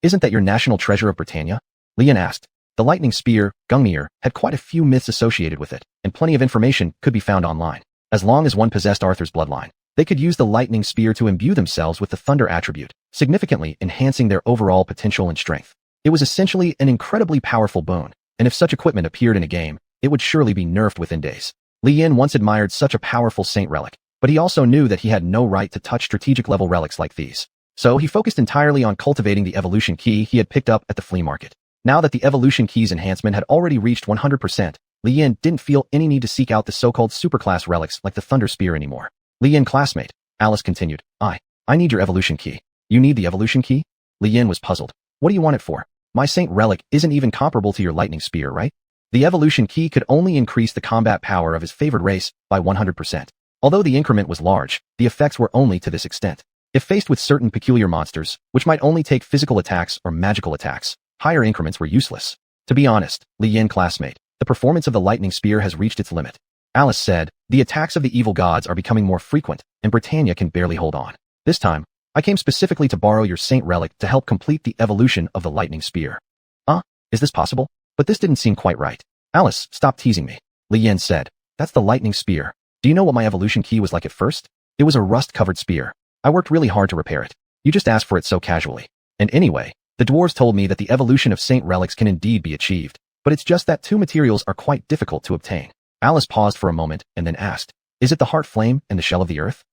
[SPEAKER 1] Isn't that your national treasure of Britannia? Li Yan asked. The lightning spear, Gungnir, had quite a few myths associated with it, and plenty of information could be found online. As long as one possessed Arthur's bloodline, they could use the lightning spear to imbue themselves with the thunder attribute, significantly enhancing their overall potential and strength. It was essentially an incredibly powerful boon, and if such equipment appeared in a game, it would surely be nerfed within days. Li Yan once admired such a powerful saint relic, but he also knew that he had no right to touch strategic level relics like these. So he focused entirely on cultivating the evolution key he had picked up at the flea market. Now that the evolution key's enhancement had already reached 100%, Li Yan didn't feel any need to seek out the so-called superclass relics like the thunder spear anymore. Li Yan, classmate, Alice continued. I need your evolution key. You need the evolution key? Li Yan was puzzled. What do you want it for? My saint relic isn't even comparable to your lightning spear, right? The evolution key could only increase the combat power of his favored race by 100%. Although the increment was large, the effects were only to this extent. If faced with certain peculiar monsters, which might only take physical attacks or magical attacks, higher increments were useless. To be honest, Li Yan, classmate, the performance of the lightning spear has reached its limit. Alice said, the attacks of the evil gods are becoming more frequent, and Britannia can barely hold on. This time, I came specifically to borrow your saint relic to help complete the evolution of the lightning spear. Is this possible? But this didn't seem quite right. Alice, stop teasing me. Li Yan said, that's the lightning spear. Do you know what my evolution key was like at first? It was a rust-covered spear. I worked really hard to repair it. You just asked for it so casually. And anyway, the dwarves told me that the evolution of saint relics can indeed be achieved, but it's just that two materials are quite difficult to obtain. Alice paused for a moment and then asked, is it the heart flame and the shell of the earth?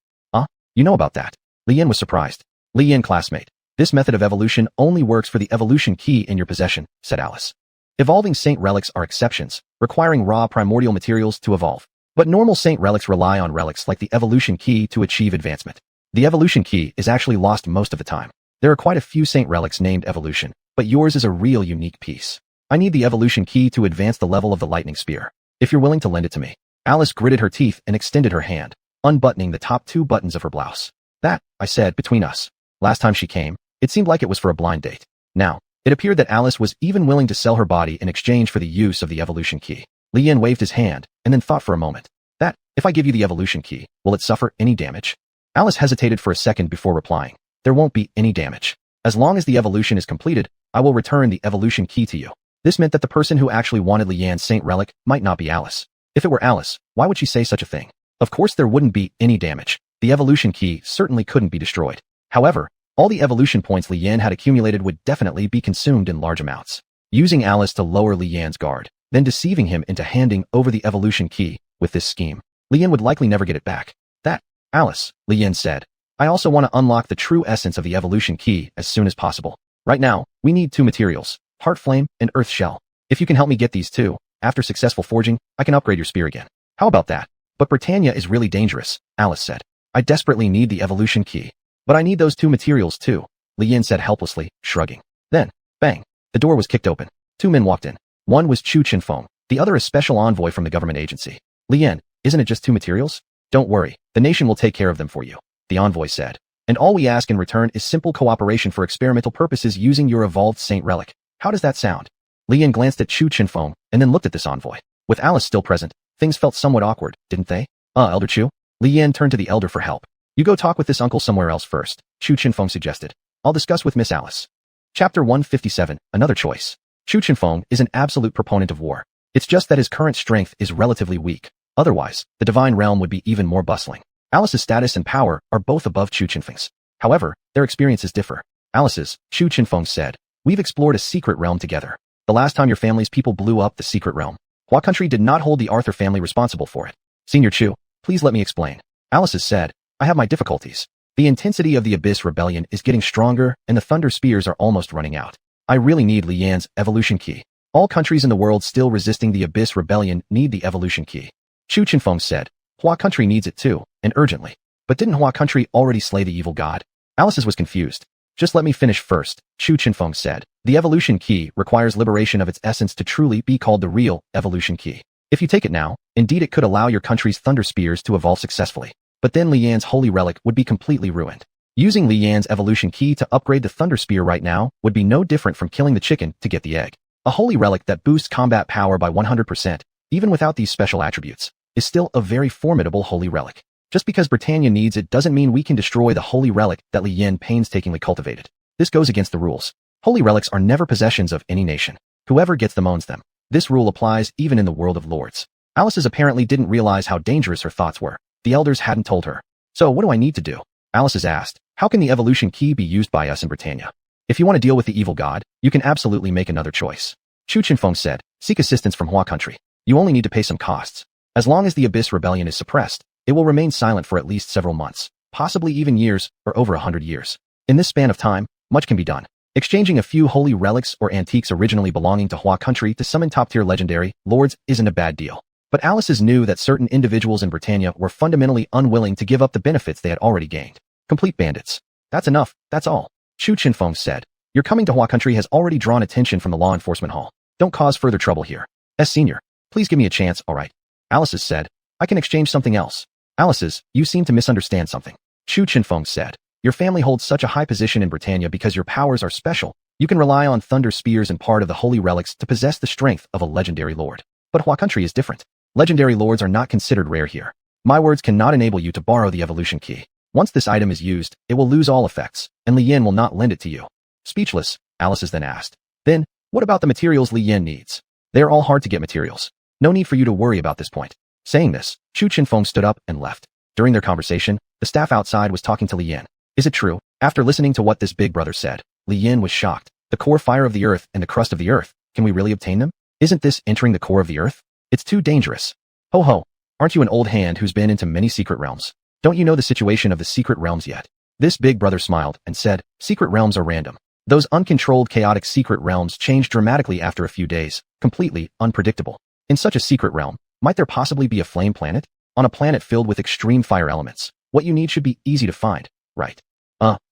[SPEAKER 1] You know about that. Li Yan was surprised. Li Yan, classmate, this method of evolution only works for the evolution key in your possession, said Alice. Evolving saint relics are exceptions, requiring raw primordial materials to evolve. But normal saint relics rely on relics like the evolution key to achieve advancement. The evolution key is actually lost most of the time. There are quite a few saint relics named evolution, but yours is a real unique piece. I need the evolution key to advance the level of the lightning spear. If you're willing to lend it to me. Alice gritted her teeth and extended her hand, unbuttoning the top 2 buttons of her blouse. That, I said, between us. Last time she came, it seemed like it was for a blind date. Now, it appeared that Alice was even willing to sell her body in exchange for the use of the evolution key. Li Yan waved his hand, and then thought for a moment. That, if I give you the evolution key, will it suffer any damage? Alice hesitated for a second before replying. There won't be any damage. As long as the evolution is completed, I will return the evolution key to you. This meant that the person who actually wanted Li Yan's saint relic might not be Alice. If it were Alice, why would she say such a thing? Of course there wouldn't be any damage. The evolution key certainly couldn't be destroyed. However, all the evolution points Li Yan had accumulated would definitely be consumed in large amounts. Using Alice to lower Li Yan's guard, then deceiving him into handing over the evolution key, with this scheme, Li Yan would likely never get it back. That, Alice, Li Yin said. I also want to unlock the true essence of the evolution key as soon as possible. Right now, we need two materials, heart flame and earth shell. If you can help me get these two, after successful forging, I can upgrade your spear again. How about that? But Britannia is really dangerous, Alice said. I desperately need the evolution key. But I need those two materials too, Li Yin said helplessly, shrugging. Then, bang, the door was kicked open. Two men walked in. One was Chu Chenfeng, the other a special envoy from the government agency. Li Yin, isn't it just two materials? Don't worry, the nation will take care of them for you, the envoy said. And all we ask in return is simple cooperation for experimental purposes using your evolved saint relic. How does that sound? Li Yin glanced at Chu Chenfeng and then looked at this envoy. With Alice still present, things felt somewhat awkward, didn't they? Elder Chu? Li Yin turned to the elder for help. You go talk with this uncle somewhere else first, Chu Chenfeng suggested. I'll discuss with Miss Alice. Chapter 157, Another Choice. Chu Chenfeng is an absolute proponent of war. It's just that his current strength is relatively weak. Otherwise, the divine realm would be even more bustling. Alice's status and power are both above Chu Chenfeng's. However, their experiences differ. Alice's, Chu Chenfeng said, we've explored a secret realm together. The last time your family's people blew up the secret realm, Hua country did not hold the Arthur family responsible for it. Senior Chu, please let me explain. Alice's said, I have my difficulties. The intensity of the Abyss Rebellion is getting stronger and the Thunder Spears are almost running out. I really need Li Yan's evolution key. All countries in the world still resisting the Abyss Rebellion need the evolution key. Chu Chenfeng said, Hua country needs it too, and urgently. But didn't Hua country already slay the evil god? Alice's was confused. Just let me finish first, Chu Chenfeng said. The evolution key requires liberation of its essence to truly be called the real evolution key. If you take it now, indeed it could allow your country's Thunder Spears to evolve successfully. But then Li Yan's holy relic would be completely ruined. Using Li Yan's evolution key to upgrade the Thunder Spear right now would be no different from killing the chicken to get the egg. A holy relic that boosts combat power by 100%, even without these special attributes, is still a very formidable holy relic. Just because Britannia needs it doesn't mean we can destroy the holy relic that Li Yan painstakingly cultivated. This goes against the rules. Holy relics are never possessions of any nation. Whoever gets them owns them. This rule applies even in the world of lords. Alice's apparently didn't realize how dangerous her thoughts were. The elders hadn't told her. So what do I need to do? Alice's asked. How can the evolution key be used by us in Britannia? If you want to deal with the evil god, you can absolutely make another choice. Chu Chenfeng said, seek assistance from Hua country. You only need to pay some costs. As long as the Abyss Rebellion is suppressed, it will remain silent for at least several months, possibly even years, or over 100 years. In this span of time, much can be done. Exchanging a few holy relics or antiques originally belonging to Hua country to summon top-tier legendary lords isn't a bad deal. But Alice's knew that certain individuals in Britannia were fundamentally unwilling to give up the benefits they had already gained. Complete bandits. That's enough, that's all. Chu Chenfeng said. Your coming to Hua country has already drawn attention from the law enforcement hall. Don't cause further trouble here. Senior, please give me a chance, alright. Alice's said. I can exchange something else. Alice's, you seem to misunderstand something. Chu Chenfeng said. Your family holds such a high position in Britannia because your powers are special. You can rely on Thunder Spears and part of the holy relics to possess the strength of a legendary lord. But Hua country is different. Legendary lords are not considered rare here. My words cannot enable you to borrow the evolution key. Once this item is used, it will lose all effects, and Li Yan will not lend it to you. Speechless, Alice then asked. Then, what about the materials Li Yan needs? They are all hard to get materials. No need for you to worry about this point. Saying this, Chu Chenfeng stood up and left. During their conversation, the staff outside was talking to Li Yan. Is it true? After listening to what this big brother said, Li Yan was shocked. The core fire of the earth and the crust of the earth, can we really obtain them? Isn't this entering the core of the earth? It's too dangerous. Ho ho, aren't you an old hand who's been into many secret realms? Don't you know the situation of the secret realms yet? This big brother smiled and said, secret realms are random. Those uncontrolled chaotic secret realms change dramatically after a few days, completely unpredictable. In such a secret realm, might there possibly be a flame planet? On a planet filled with extreme fire elements, what you need should be easy to find, right?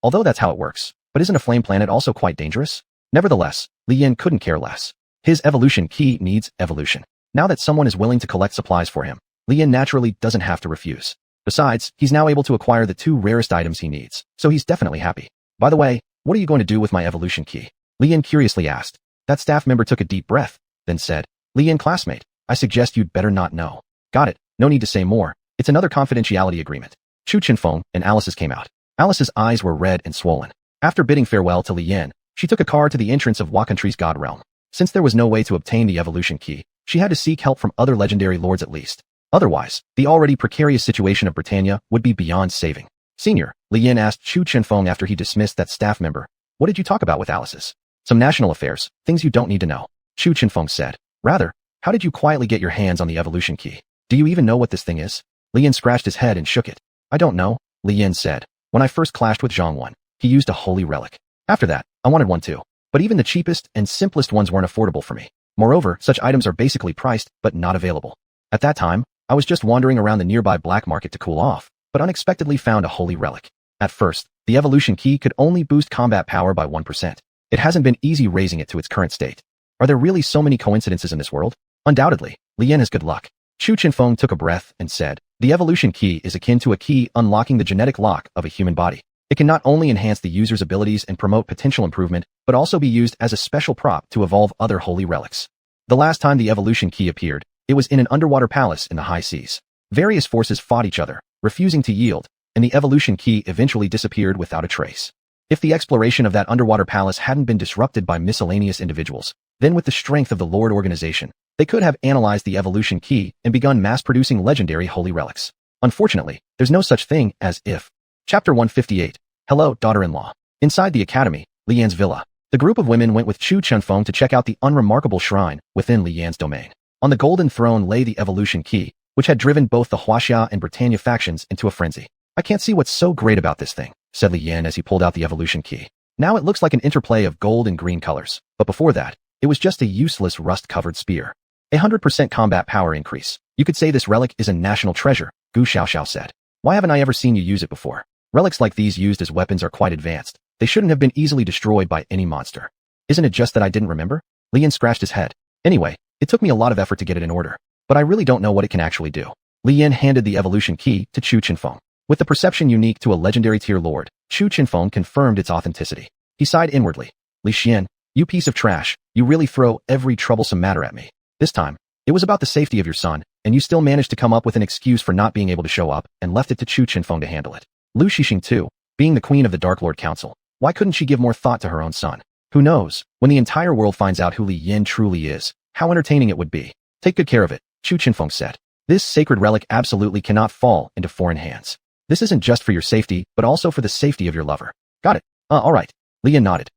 [SPEAKER 1] Although that's how it works, but isn't a flame planet also quite dangerous? Nevertheless, Li Yan couldn't care less. His evolution key needs evolution. Now that someone is willing to collect supplies for him, Li Yan naturally doesn't have to refuse. Besides, he's now able to acquire the two rarest items he needs, so he's definitely happy. By the way, what are you going to do with my evolution key? Li Yan curiously asked. That staff member took a deep breath, then said, Li Yan classmate, I suggest you'd better not know. Got it, no need to say more. It's another confidentiality agreement. Chu Chenfeng and Alice's came out. Alice's eyes were red and swollen. After bidding farewell to Li Yan, she took a car to the entrance of Hua country's god realm. Since there was no way to obtain the evolution key, she had to seek help from other legendary lords at least. Otherwise, the already precarious situation of Britannia would be beyond saving. Senior, Li Yan asked Chu Chenfeng after he dismissed that staff member. What did you talk about with Alice's? Some national affairs, things you don't need to know. Chu Chenfeng said. Rather, how did you quietly get your hands on the evolution key? Do you even know what this thing is? Li Yan scratched his head and shook it. I don't know, Li Yin said. When I first clashed with Xuanhuan, he used a holy relic. After that, I wanted one too. But even the cheapest and simplest ones weren't affordable for me. Moreover, such items are basically priced, but not available. At that time, I was just wandering around the nearby black market to cool off, but unexpectedly found a holy relic. At first, the evolution key could only boost combat power by 1%. It hasn't been easy raising it to its current state. Are there really so many coincidences in this world? Undoubtedly, Li Yin has good luck. Chu Qinfeng took a breath and said, the evolution key is akin to a key unlocking the genetic lock of a human body. It can not only enhance the user's abilities and promote potential improvement, but also be used as a special prop to evolve other holy relics. The last time the evolution key appeared, it was in an underwater palace in the high seas. Various forces fought each other, refusing to yield, and the evolution key eventually disappeared without a trace. If the exploration of that underwater palace hadn't been disrupted by miscellaneous individuals, then with the strength of the Lord organization, they could have analyzed the evolution key and begun mass-producing legendary holy relics. Unfortunately, there's no such thing as if. Chapter 158. Hello, daughter-in-law. Inside the academy, Li Yan's villa, the group of women went with Chu Qinfeng to check out the unremarkable shrine within Li Yan's domain. On the golden throne lay the evolution key, which had driven both the Huaxia and Britannia factions into a frenzy. I can't see what's so great about this thing, said Li Yan as he pulled out the evolution key. Now it looks like an interplay of gold and green colors, but before that, it was just a useless rust-covered spear. 100% combat power increase. You could say this relic is a national treasure, Gu Xiaoxiao said. Why haven't I ever seen you use it before? Relics like these used as weapons are quite advanced. They shouldn't have been easily destroyed by any monster. Isn't it just that I didn't remember? Li Yan scratched his head. Anyway, it took me a lot of effort to get it in order, but I really don't know what it can actually do. Li Yan handed the evolution key to Chu Qinfeng. With the perception unique to a legendary tier lord, Chu Qinfeng confirmed its authenticity. He sighed inwardly. Li Xian, you piece of trash, you really throw every troublesome matter at me. This time, it was about the safety of your son, and you still managed to come up with an excuse for not being able to show up and left it to Chu Qinfeng to handle it. Lu Shixing too, being the queen of the Dark Lord Council, why couldn't she give more thought to her own son? Who knows, when the entire world finds out who Li Yin truly is, how entertaining it would be. Take good care of it, Chu Qinfeng said. This sacred relic absolutely cannot fall into foreign hands. This isn't just for your safety, but also for the safety of your lover. Got it. All right. Li Yin nodded.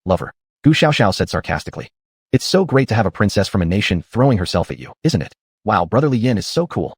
[SPEAKER 1] Lover. Gu Xiaoxiao said sarcastically. It's so great to have a princess from a nation throwing herself at you, isn't it? Wow, brother Li Yin is so cool.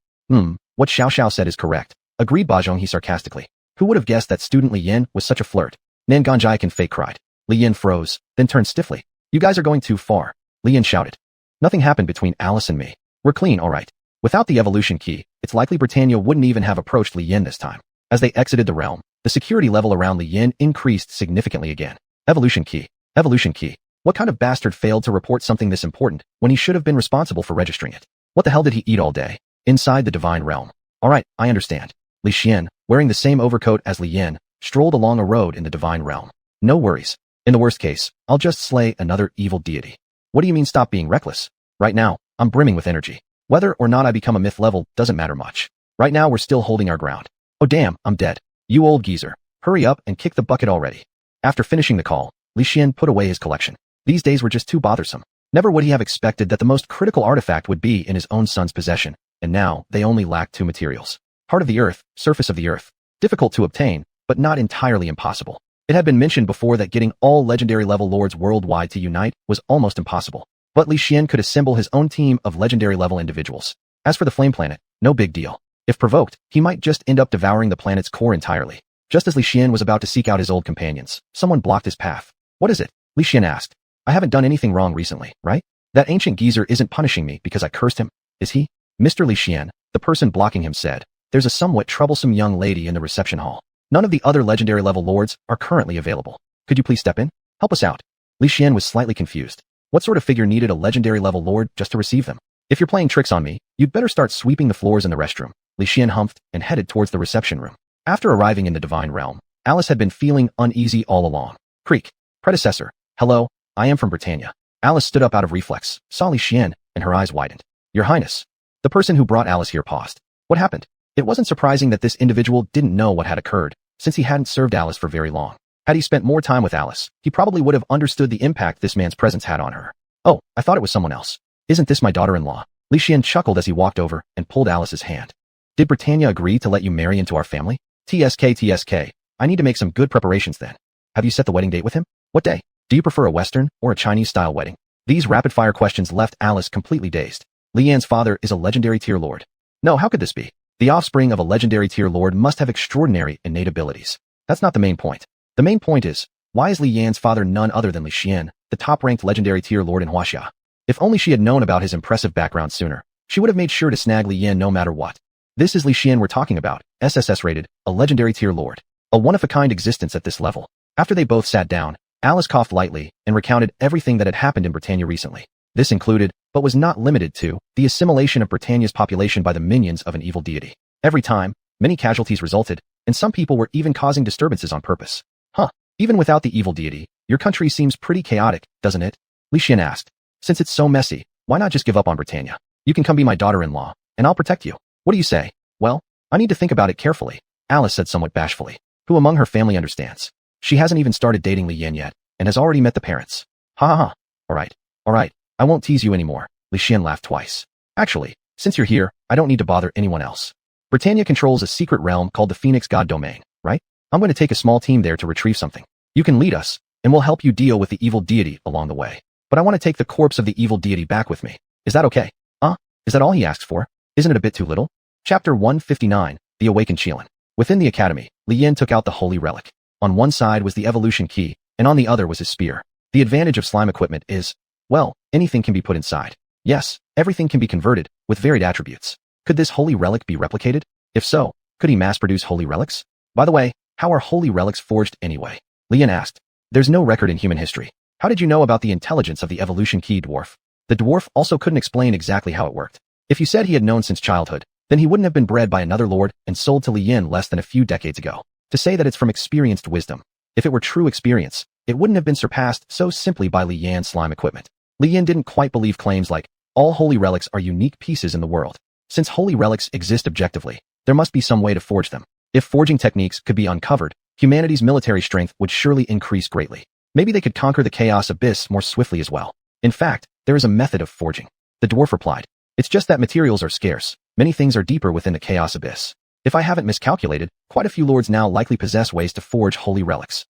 [SPEAKER 1] What Xiaoxiao said is correct. Agreed Bajong he sarcastically. Who would have guessed that student Li Yin was such a flirt? Nanganjai can fake cried. Li Yin froze, then turned stiffly. You guys are going too far. Li Yin shouted. Nothing happened between Alice and me. We're clean, all right. Without the evolution key, it's likely Britannia wouldn't even have approached Li Yin this time. As they exited the realm, the security level around Li Yin increased significantly again. Evolution key. Evolution key. What kind of bastard failed to report something this important when he should have been responsible for registering it? What the hell did he eat all day? Inside the divine realm. All right, I understand. Li Xian, wearing the same overcoat as Li Yin, strolled along a road in the divine realm. No worries. In the worst case, I'll just slay another evil deity. What do you mean stop being reckless? Right now, I'm brimming with energy. Whether or not I become a myth level doesn't matter much. Right now we're still holding our ground. Oh damn, I'm dead. You old geezer. Hurry up and kick the bucket already. After finishing the call, Li Xian put away his collection. These days were just too bothersome. Never would he have expected that the most critical artifact would be in his own son's possession, and now they only lacked two materials. Heart of the earth, surface of the earth. Difficult to obtain, but not entirely impossible. It had been mentioned before that getting all legendary level lords worldwide to unite was almost impossible. But Li Xian could assemble his own team of legendary level individuals. As for the flame planet, no big deal. If provoked, he might just end up devouring the planet's core entirely. Just as Li Xian was about to seek out his old companions, someone blocked his path. What is it? Li Xian asked. I haven't done anything wrong recently, right? That ancient geezer isn't punishing me because I cursed him, is he? Mr. Li Xian, the person blocking him said, there's a somewhat troublesome young lady in the reception hall. None of the other legendary level lords are currently available. Could you please step in? Help us out. Li Xian was slightly confused. What sort of figure needed a legendary level lord just to receive them? If you're playing tricks on me, you'd better start sweeping the floors in the restroom. Li Xian humphed and headed towards the reception room. After arriving in the divine realm, Alice had been feeling uneasy all along. Creak. Predecessor. Hello, I am from Britannia. Alice stood up out of reflex, saw Li Xian, and her eyes widened. Your Highness. The person who brought Alice here paused. What happened? It wasn't surprising that this individual didn't know what had occurred, since he hadn't served Alice for very long. Had he spent more time with Alice, he probably would have understood the impact this man's presence had on her. Oh, I thought it was someone else. Isn't this my daughter-in-law? Li Xian chuckled as he walked over and pulled Alice's hand. Did Britannia agree to let you marry into our family? TSK. I need to make some good preparations then. Have you set the wedding date with him? What day? Do you prefer a Western or a Chinese-style wedding? These rapid-fire questions left Alice completely dazed. Li Yan's father is a legendary tier lord. No, how could this be? The offspring of a legendary tier lord must have extraordinary innate abilities. That's not the main point. The main point is, why is Li Yan's father none other than Li Xian, the top-ranked legendary tier lord in Huaxia? If only she had known about his impressive background sooner, she would have made sure to snag Li Yan no matter what. This is Li Xian we're talking about, SSS rated, a legendary tier lord. A one-of-a-kind existence at this level. After they both sat down, Alice coughed lightly and recounted everything that had happened in Britannia recently. This included, but was not limited to, the assimilation of Britannia's population by the minions of an evil deity. Every time, many casualties resulted, and some people were even causing disturbances on purpose. Even without the evil deity, your country seems pretty chaotic, doesn't it? Li Xian asked. Since it's so messy, why not just give up on Britannia? You can come be my daughter-in-law, and I'll protect you. What do you say? Well, I need to think about it carefully, Alice said somewhat bashfully. Who among her family understands? She hasn't even started dating Li Yan yet, and has already met the parents. Ha ha ha. Alright, I won't tease you anymore, Li Xian laughed twice. Actually, since you're here, I don't need to bother anyone else. Britannia controls a secret realm called the Phoenix God Domain, right? I'm going to take a small team there to retrieve something. You can lead us, and we'll help you deal with the evil deity along the way. But I want to take the corpse of the evil deity back with me. Is that okay? Is that all he asks for? Isn't it a bit too little? Chapter 159, The Awakened Qilin. Within the academy, Li Yan took out the holy relic. On one side was the evolution key, and on the other was his spear. The advantage of slime equipment is, well, anything can be put inside. Yes, everything can be converted, with varied attributes. Could this holy relic be replicated? If so, could he mass-produce holy relics? By the way, how are holy relics forged anyway? Li Yan asked. There's no record in human history. How did you know about the intelligence of the evolution key, dwarf? The dwarf also couldn't explain exactly how it worked. If you said he had known since childhood, then he wouldn't have been bred by another lord and sold to Li Yan less than a few decades ago. To say that it's from experienced wisdom. If it were true experience, it wouldn't have been surpassed so simply by Li Yan's slime equipment. Li Yan didn't quite believe claims like, all holy relics are unique pieces in the world. Since holy relics exist objectively, there must be some way to forge them. If forging techniques could be uncovered, humanity's military strength would surely increase greatly. Maybe they could conquer the chaos abyss more swiftly as well. In fact, there is a method of forging. The dwarf replied. It's just that materials are scarce. Many things are deeper within the chaos abyss. If I haven't miscalculated, quite a few lords now likely possess ways to forge holy relics.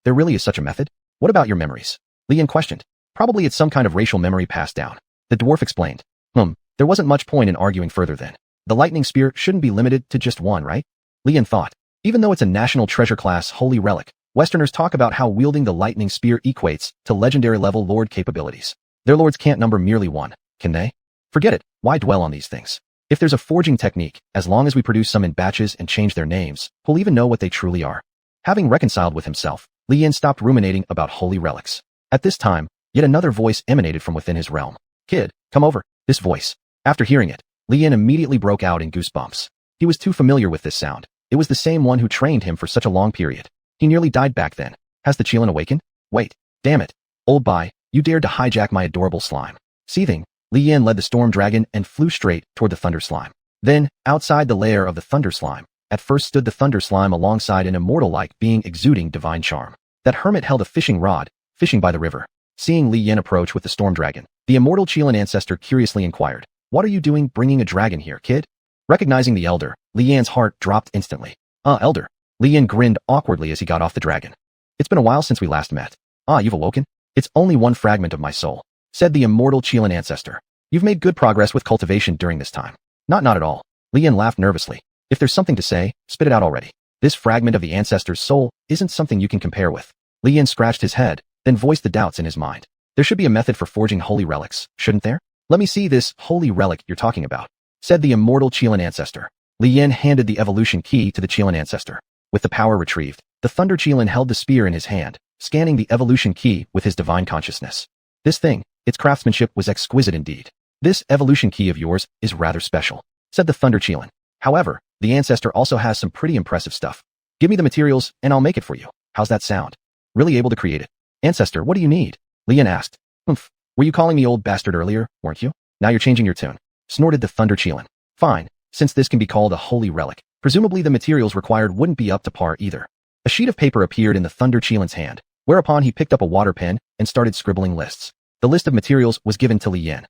[SPEAKER 1] There really is such a method? What about your memories? Li Yan questioned. Probably it's some kind of racial memory passed down. The dwarf explained. There wasn't much point in arguing further then. The lightning spear shouldn't be limited to just one, right? Li Yan thought. Even though it's a national treasure class holy relic, Westerners talk about how wielding the lightning spear equates to legendary level lord capabilities. Their lords can't number merely one, can they? Forget it, why dwell on these things? If there's a forging technique, as long as we produce some in batches and change their names, we'll even know what they truly are. Having reconciled with himself, Li Yan stopped ruminating about holy relics. At this time, yet another voice emanated from within his realm. Kid, come over. This voice. After hearing it, Li Yan immediately broke out in goosebumps. He was too familiar with this sound. It was the same one who trained him for such a long period. He nearly died back then. Has the Qilin awakened? Wait, damn it. Old Bai, you dared to hijack my adorable slime. Seething, Li Yan led the storm dragon and flew straight toward the thunder slime. Then, outside the lair of the thunder slime, at first stood the thunder slime alongside an immortal-like being exuding divine charm. That hermit held a fishing rod, fishing by the river. Seeing Li Yan approach with the storm dragon, the immortal Qilin ancestor curiously inquired, "What are you doing bringing a dragon here, kid?" Recognizing the elder, Li Yan's heart dropped instantly. Elder." Li Yan grinned awkwardly as he got off the dragon. "It's been a while since we last met. You've awoken? It's only one fragment of my soul," said the immortal Qilin ancestor. "You've made good progress with cultivation during this time." Not at all." Li Yan laughed nervously. "If there's something to say, spit it out already. This fragment of the ancestor's soul isn't something you can compare with." Li Yan scratched his head, then voiced the doubts in his mind. "There should be a method for forging holy relics, shouldn't there? Let me see this holy relic you're talking about," said the immortal Qilin ancestor. Li Yan handed the evolution key to the Qilin ancestor. With the power retrieved, the Thunder Qilin held the spear in his hand, scanning the evolution key with his divine consciousness. "This thing, its craftsmanship was exquisite indeed. This evolution key of yours is rather special," said the Thunder Qilin. "However, the ancestor also has some pretty impressive stuff. Give me the materials and I'll make it for you. How's that sound? Really able to create it?" "Ancestor, what do you need?" Li Yan asked. Were you calling me old bastard earlier, weren't you? Now you're changing your tune," snorted the Thunder Qilin. "Fine, since this can be called a holy relic, presumably the materials required wouldn't be up to par either." A sheet of paper appeared in the Thunder Qilin's hand, whereupon he picked up a water pen and started scribbling lists. The list of materials was given to Li Yan.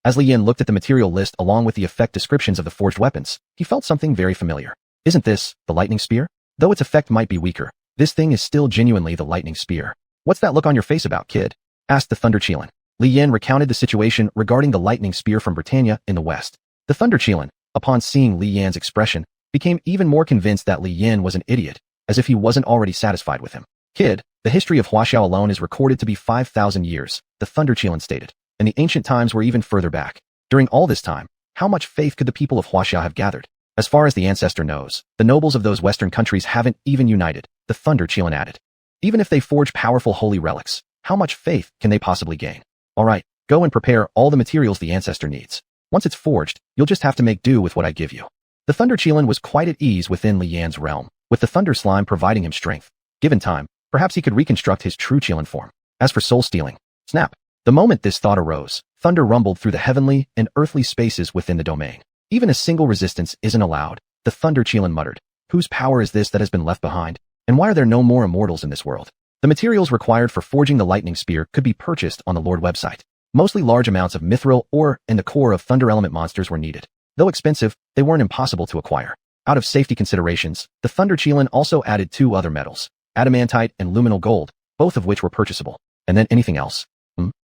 [SPEAKER 1] As Li Yan looked at the material list along with the effect descriptions of the forged weapons, he felt something very familiar. Isn't this the lightning spear? Though its effect might be weaker, this thing is still genuinely the lightning spear. "What's that look on your face about, kid?" asked the Thunder Qilin. Li Yan recounted the situation regarding the lightning spear from Britannia in the west. The Thunder Qilin, upon seeing Li Yan's expression, became even more convinced that Li Yan was an idiot, as if he wasn't already satisfied with him. Kid, the history of Huaxiao alone is recorded to be 5,000 years, the Thunder Qilin stated, and the ancient times were even further back. During all this time, how much faith could the people of Huaxiao have gathered? As far as the ancestor knows, the nobles of those Western countries haven't even united, the Thunder Qilin added. Even if they forge powerful holy relics, how much faith can they possibly gain? Alright, go and prepare all the materials the ancestor needs. Once it's forged, you'll just have to make do with what I give you. The Thunder Qilin was quite at ease within Li Yan's realm, with the Thunder Slime providing him strength. Given time, perhaps he could reconstruct his true Qilin form. As for soul stealing, snap. The moment this thought arose, thunder rumbled through the heavenly and earthly spaces within the domain. Even a single resistance isn't allowed, the Thunder Qilin muttered. Whose power is this that has been left behind? And why are there no more immortals in this world? The materials required for forging the lightning spear could be purchased on the Lord website. Mostly large amounts of mithril ore and the core of thunder element monsters were needed. Though expensive, they weren't impossible to acquire. Out of safety considerations, the Thunder Qilin also added 2 other metals, adamantite and luminal gold, both of which were purchasable. And then anything else?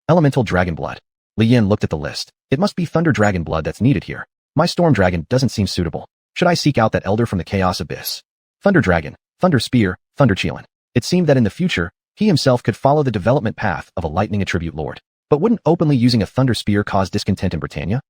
[SPEAKER 1] Elemental dragon blood. Li Yan looked at the list. It must be thunder dragon blood that's needed here. My storm dragon doesn't seem suitable. Should I seek out that elder from the chaos abyss? Thunder dragon, thunder spear, Thunder Qilin. It seemed that in the future, he himself could follow the development path of a lightning attribute lord. But wouldn't openly using a thunder spear cause discontent in Britannia?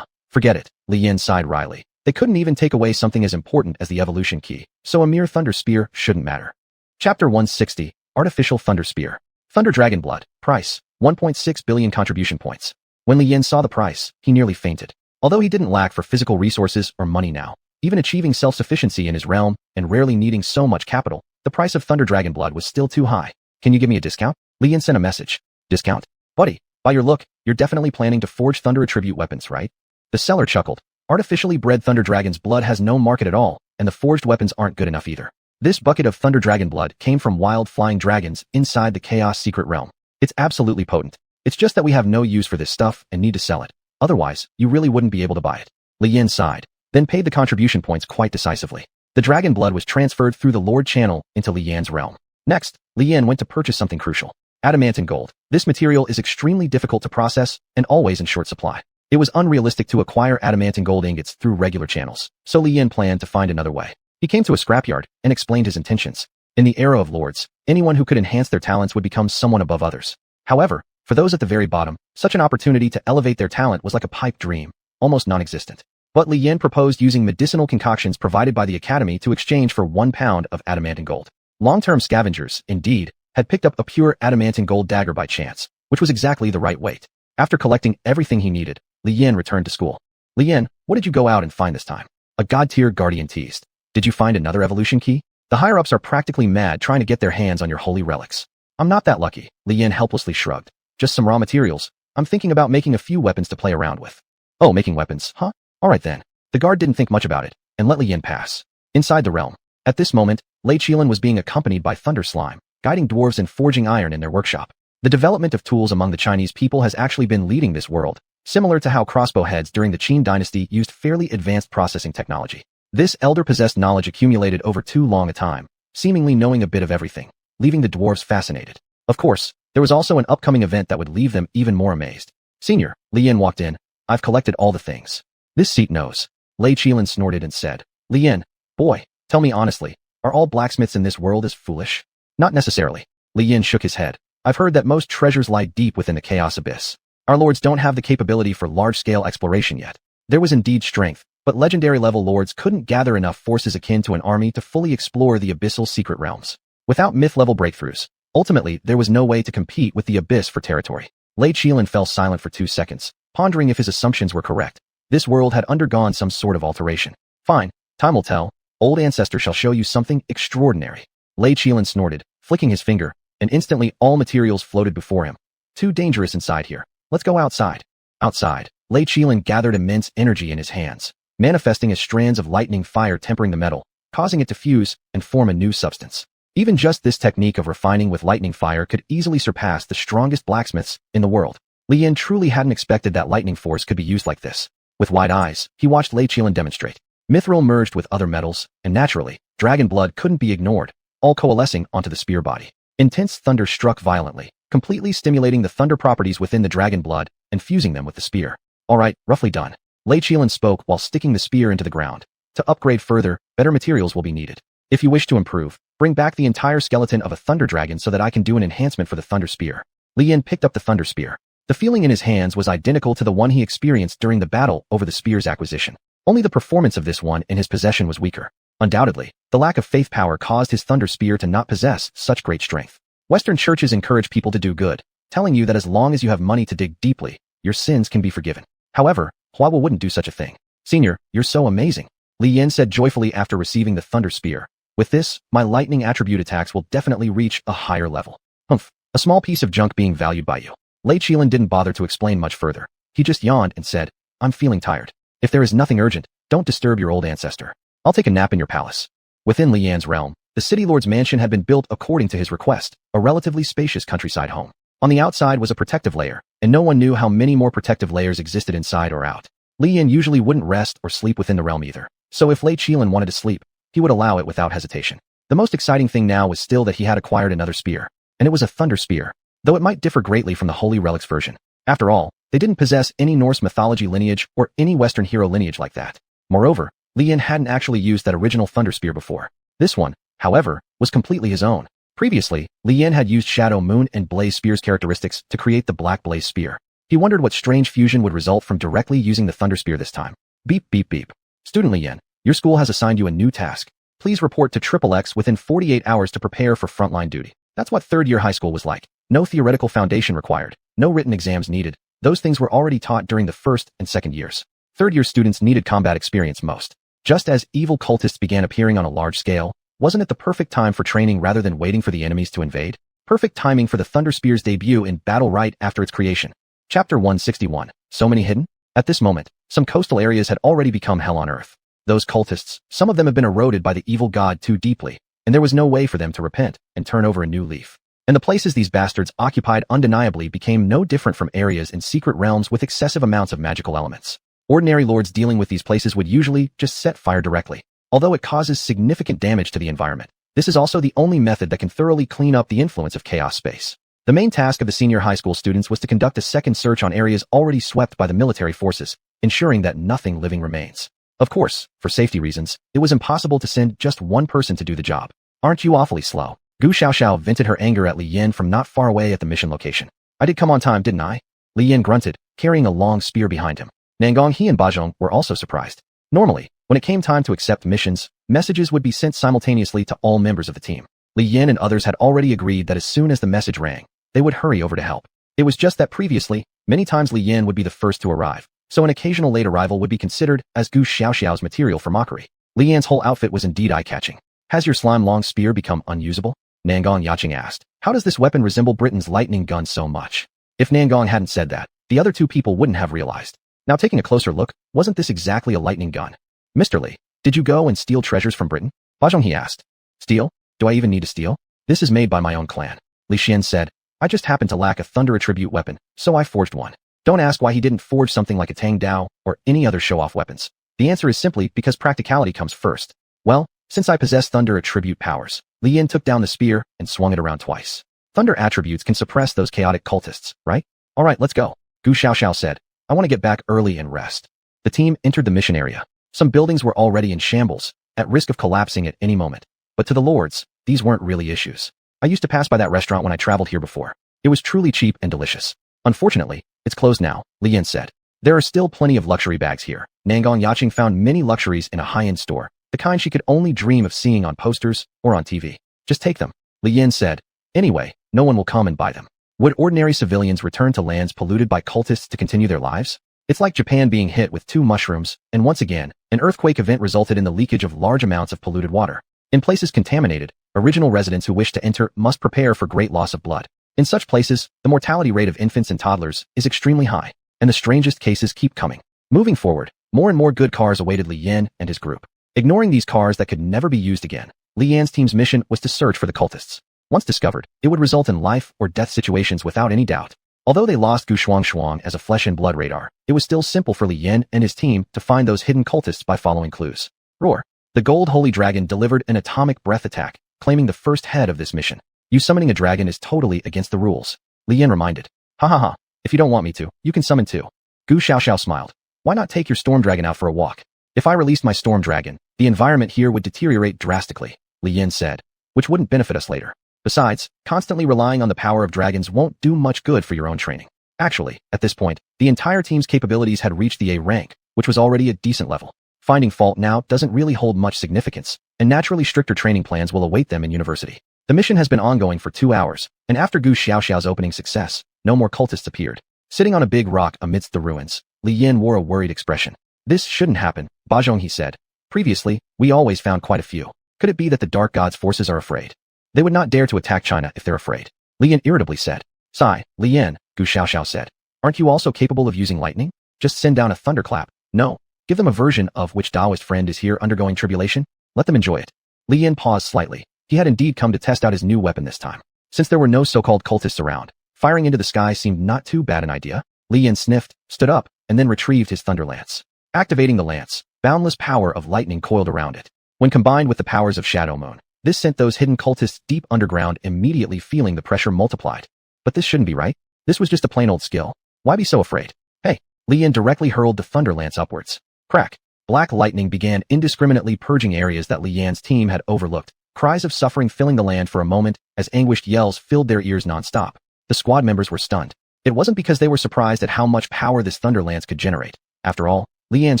[SPEAKER 1] Forget it, Li Yan sighed wryly. They couldn't even take away something as important as the evolution key, so a mere thunder spear shouldn't matter. Chapter 160, Artificial Thunder Spear. Thunder Dragon Blood. Price, 1.6 billion contribution points. When Li Yan saw the price, he nearly fainted. Although he didn't lack for physical resources or money now, even achieving self-sufficiency in his realm and rarely needing so much capital, the price of Thunder Dragon Blood was still too high. Can you give me a discount? Li Yan sent a message. Discount? Buddy, by your look, you're definitely planning to forge thunder attribute weapons, right? The seller chuckled. Artificially bred Thunder Dragon's blood has no market at all, and the forged weapons aren't good enough either. This bucket of Thunder Dragon blood came from wild flying dragons inside the Chaos Secret Realm. It's absolutely potent. It's just that we have no use for this stuff and need to sell it. Otherwise, you really wouldn't be able to buy it. Li Yan sighed, then paid the contribution points quite decisively. The dragon blood was transferred through the Lord channel into Li Yan's realm. Next, Li Yan went to purchase something crucial. Adamant gold. This material is extremely difficult to process and always in short supply. It was unrealistic to acquire adamant gold ingots through regular channels, so Li Yan planned to find another way. He came to a scrapyard and explained his intentions. In the era of lords, anyone who could enhance their talents would become someone above others. However, for those at the very bottom, such an opportunity to elevate their talent was like a pipe dream, almost non-existent. But Li Yan proposed using medicinal concoctions provided by the Academy to exchange for 1 pound of adamant gold. Long-term scavengers, indeed, had picked up a pure adamant gold dagger by chance, which was exactly the right weight. After collecting everything he needed, Li Yan returned to school. Li Yan, what did you go out and find this time? A god-tier guardian teased. Did you find another evolution key? The higher-ups are practically mad trying to get their hands on your holy relics. I'm not that lucky, Li Yan helplessly shrugged. Just some raw materials. I'm thinking about making a few weapons to play around with. Oh, making weapons, huh? Alright then. The guard didn't think much about it, and let Li Yan pass. Inside the realm. At this moment, Lei Qilin was being accompanied by Thunder Slime, guiding dwarves in forging iron in their workshop. The development of tools among the Chinese people has actually been leading this world, similar to how crossbow heads during the Qin dynasty used fairly advanced processing technology. This elder possessed knowledge accumulated over too long a time, seemingly knowing a bit of everything, leaving the dwarves fascinated. Of course, there was also an upcoming event that would leave them even more amazed. Senior, Li Yan walked in. I've collected all the things. This seat knows. Lei Qilin snorted and said, Li Yan, boy, tell me honestly, are all blacksmiths in this world as foolish? Not necessarily. Li Yan shook his head. I've heard that most treasures lie deep within the Chaos Abyss. Our lords don't have the capability for large-scale exploration yet. There was indeed strength, but legendary-level lords couldn't gather enough forces akin to an army to fully explore the abyssal secret realms. Without myth-level breakthroughs, ultimately there was no way to compete with the abyss for territory. Lei Qilin fell silent for 2 seconds, pondering if his assumptions were correct. This world had undergone some sort of alteration. Fine, time will tell. Old ancestor shall show you something extraordinary. Lei Qilin snorted, flicking his finger, and instantly all materials floated before him. Too dangerous inside here. Let's go outside. Outside, Lei Qilin gathered immense energy in his hands, manifesting as strands of lightning fire tempering the metal, causing it to fuse and form a new substance. Even just this technique of refining with lightning fire could easily surpass the strongest blacksmiths in the world. Li Yan truly hadn't expected that lightning force could be used like this. With wide eyes, he watched Lei Qilin demonstrate. Mithril merged with other metals, and naturally, dragon blood couldn't be ignored, all coalescing onto the spear body. Intense thunder struck violently, completely stimulating the thunder properties within the dragon blood and fusing them with the spear. Alright, roughly done. Lei Qilan spoke while sticking the spear into the ground. To upgrade further, better materials will be needed. If you wish to improve, bring back the entire skeleton of a thunder dragon so that I can do an enhancement for the thunder spear. Li Yan picked up the thunder spear. The feeling in his hands was identical to the one he experienced during the battle over the spear's acquisition. Only the performance of this one in his possession was weaker. Undoubtedly, the lack of faith power caused his thunder spear to not possess such great strength. Western churches encourage people to do good, telling you that as long as you have money to dig deeply, your sins can be forgiven. However, Huawu wouldn't do such a thing. Senior, you're so amazing, Li Yan said joyfully after receiving the thunder spear. With this, my lightning attribute attacks will definitely reach a higher level. Humph, a small piece of junk being valued by you. Lei Qilan didn't bother to explain much further. He just yawned and said, I'm feeling tired. If there is nothing urgent, don't disturb your old ancestor. I'll take a nap in your palace. Within Li Yan's realm, the city lord's mansion had been built according to his request, a relatively spacious countryside home. On the outside was a protective layer, and no one knew how many more protective layers existed inside or out. Li Yan usually wouldn't rest or sleep within the realm either, so if Lei Qilan wanted to sleep, he would allow it without hesitation. The most exciting thing now was still that he had acquired another spear, and it was a thunder spear, though it might differ greatly from the Holy Relics version. After all, they didn't possess any Norse mythology lineage or any Western hero lineage like that. Moreover, Li Yan hadn't actually used that original thunder spear before. This one, however, was completely his own. Previously, Li Yan had used Shadow Moon and Blaze Spear's characteristics to create the Black Blaze Spear. He wondered what strange fusion would result from directly using the thunder spear this time. Beep beep beep. Student Li Yan, your school has assigned you a new task. Please report to XXX within 48 hours to prepare for frontline duty. That's what third-year high school was like. No theoretical foundation required, no written exams needed. Those things were already taught during the first and second years. Third-year students needed combat experience most. Just as evil cultists began appearing on a large scale, wasn't it the perfect time for training rather than waiting for the enemies to invade? Perfect timing for the Thunder Spear's debut in battle right after its creation. Chapter 161. So many hidden? At this moment, some coastal areas had already become hell on earth. Those cultists, some of them have been eroded by the evil god too deeply, and there was no way for them to repent and turn over a new leaf. And the places these bastards occupied undeniably became no different from areas in secret realms with excessive amounts of magical elements. Ordinary lords dealing with these places would usually just set fire directly, although it causes significant damage to the environment. This is also the only method that can thoroughly clean up the influence of chaos space. The main task of the senior high school students was to conduct a second search on areas already swept by the military forces, ensuring that nothing living remains. Of course, for safety reasons, it was impossible to send just one person to do the job. Aren't you awfully slow? Gu Xiaoxiao vented her anger at Li Yan from not far away at the mission location. I did come on time, didn't I? Li Yan grunted, carrying a long spear behind him. Nangong He and Bajong were also surprised. Normally, when it came time to accept missions, messages would be sent simultaneously to all members of the team. Li Yan and others had already agreed that as soon as the message rang, they would hurry over to help. It was just that previously, many times Li Yan would be the first to arrive, so an occasional late arrival would be considered as Gu Xiaoxiao's material for mockery. Li Yan's whole outfit was indeed eye-catching. Has your slime-long spear become unusable? Nangong Yaching asked. How does this weapon resemble Britain's lightning gun so much? If Nangong hadn't said that, the other two people wouldn't have realized. Now taking a closer look, wasn't this exactly a lightning gun? Mr. Li, did you go and steal treasures from Britain? Bajong he asked. Steal? Do I even need to steal? This is made by my own clan. Li Xian said. I just happened to lack a thunder attribute weapon, so I forged one. Don't ask why he didn't forge something like a Tang Dao or any other show-off weapons. The answer is simply because practicality comes first. Well, since I possess thunder attribute powers, Li Yan took down the spear and swung it around twice. Thunder attributes can suppress those chaotic cultists, right? Alright, let's go. Gu Xiaoxiao said. I want to get back early and rest. The team entered the mission area. Some buildings were already in shambles, at risk of collapsing at any moment. But to the lords, these weren't really issues. I used to pass by that restaurant when I traveled here before. It was truly cheap and delicious. Unfortunately, it's closed now, Li Yan said. There are still plenty of luxury bags here. Nangong Yaching found many luxuries in a high-end store, the kind she could only dream of seeing on posters or on TV. Just take them, Li Yan said. Anyway, no one will come and buy them. Would ordinary civilians return to lands polluted by cultists to continue their lives? It's like Japan being hit with 2 mushrooms, and once again, an earthquake event resulted in the leakage of large amounts of polluted water. In places contaminated, original residents who wish to enter must prepare for great loss of blood. In such places, the mortality rate of infants and toddlers is extremely high, and the strangest cases keep coming. Moving forward, more and more good cars awaited Li Yan and his group. Ignoring these cars that could never be used again, Li Yan's team's mission was to search for the cultists. Once discovered, it would result in life or death situations without any doubt. Although they lost xuanhuan as a flesh and blood radar, it was still simple for Li Yan and his team to find those hidden cultists by following clues. Roar. The gold holy dragon delivered an atomic breath attack, claiming the first head of this mission. You summoning a dragon is totally against the rules, Li Yan reminded. Ha ha ha, if you don't want me to, you can summon 2. Gu Xiaoxiao smiled. Why not take your storm dragon out for a walk? If I released my storm dragon, the environment here would deteriorate drastically, Li Yin said, which wouldn't benefit us later. Besides, constantly relying on the power of dragons won't do much good for your own training. Actually, at this point, the entire team's capabilities had reached the A rank, which was already a decent level. Finding fault now doesn't really hold much significance, and naturally stricter training plans will await them in university. The mission has been ongoing for 2 hours, and after Gu Xiaoxiao's opening success, no more cultists appeared. Sitting on a big rock amidst the ruins, Li Yin wore a worried expression. This shouldn't happen, Ba Zhonghe said. Previously, we always found quite a few. Could it be that the Dark God's forces are afraid? They would not dare to attack China if they're afraid. Li Yin irritably said. Sigh, Li Yin, Gu Xiaoxiao said. Aren't you also capable of using lightning? Just send down a thunderclap. No. Give them a version of which Taoist friend is here undergoing tribulation. Let them enjoy it. Li Yin paused slightly. He had indeed come to test out his new weapon this time. Since there were no so-called cultists around, firing into the sky seemed not too bad an idea. Li Yin sniffed, stood up, and then retrieved his thunder lance. Activating the lance, boundless power of lightning coiled around it. When combined with the powers of Shadow Moon, this sent those hidden cultists deep underground immediately feeling the pressure multiplied. But this shouldn't be right. This was just a plain old skill. Why be so afraid? Hey! Li Yin directly hurled the thunder lance upwards. Crack! Black lightning began indiscriminately purging areas that Li Yan's team had overlooked. Cries of suffering filling the land for a moment as anguished yells filled their ears nonstop. The squad members were stunned. It wasn't because they were surprised at how much power this thunder lance could generate. After all, Li Yan's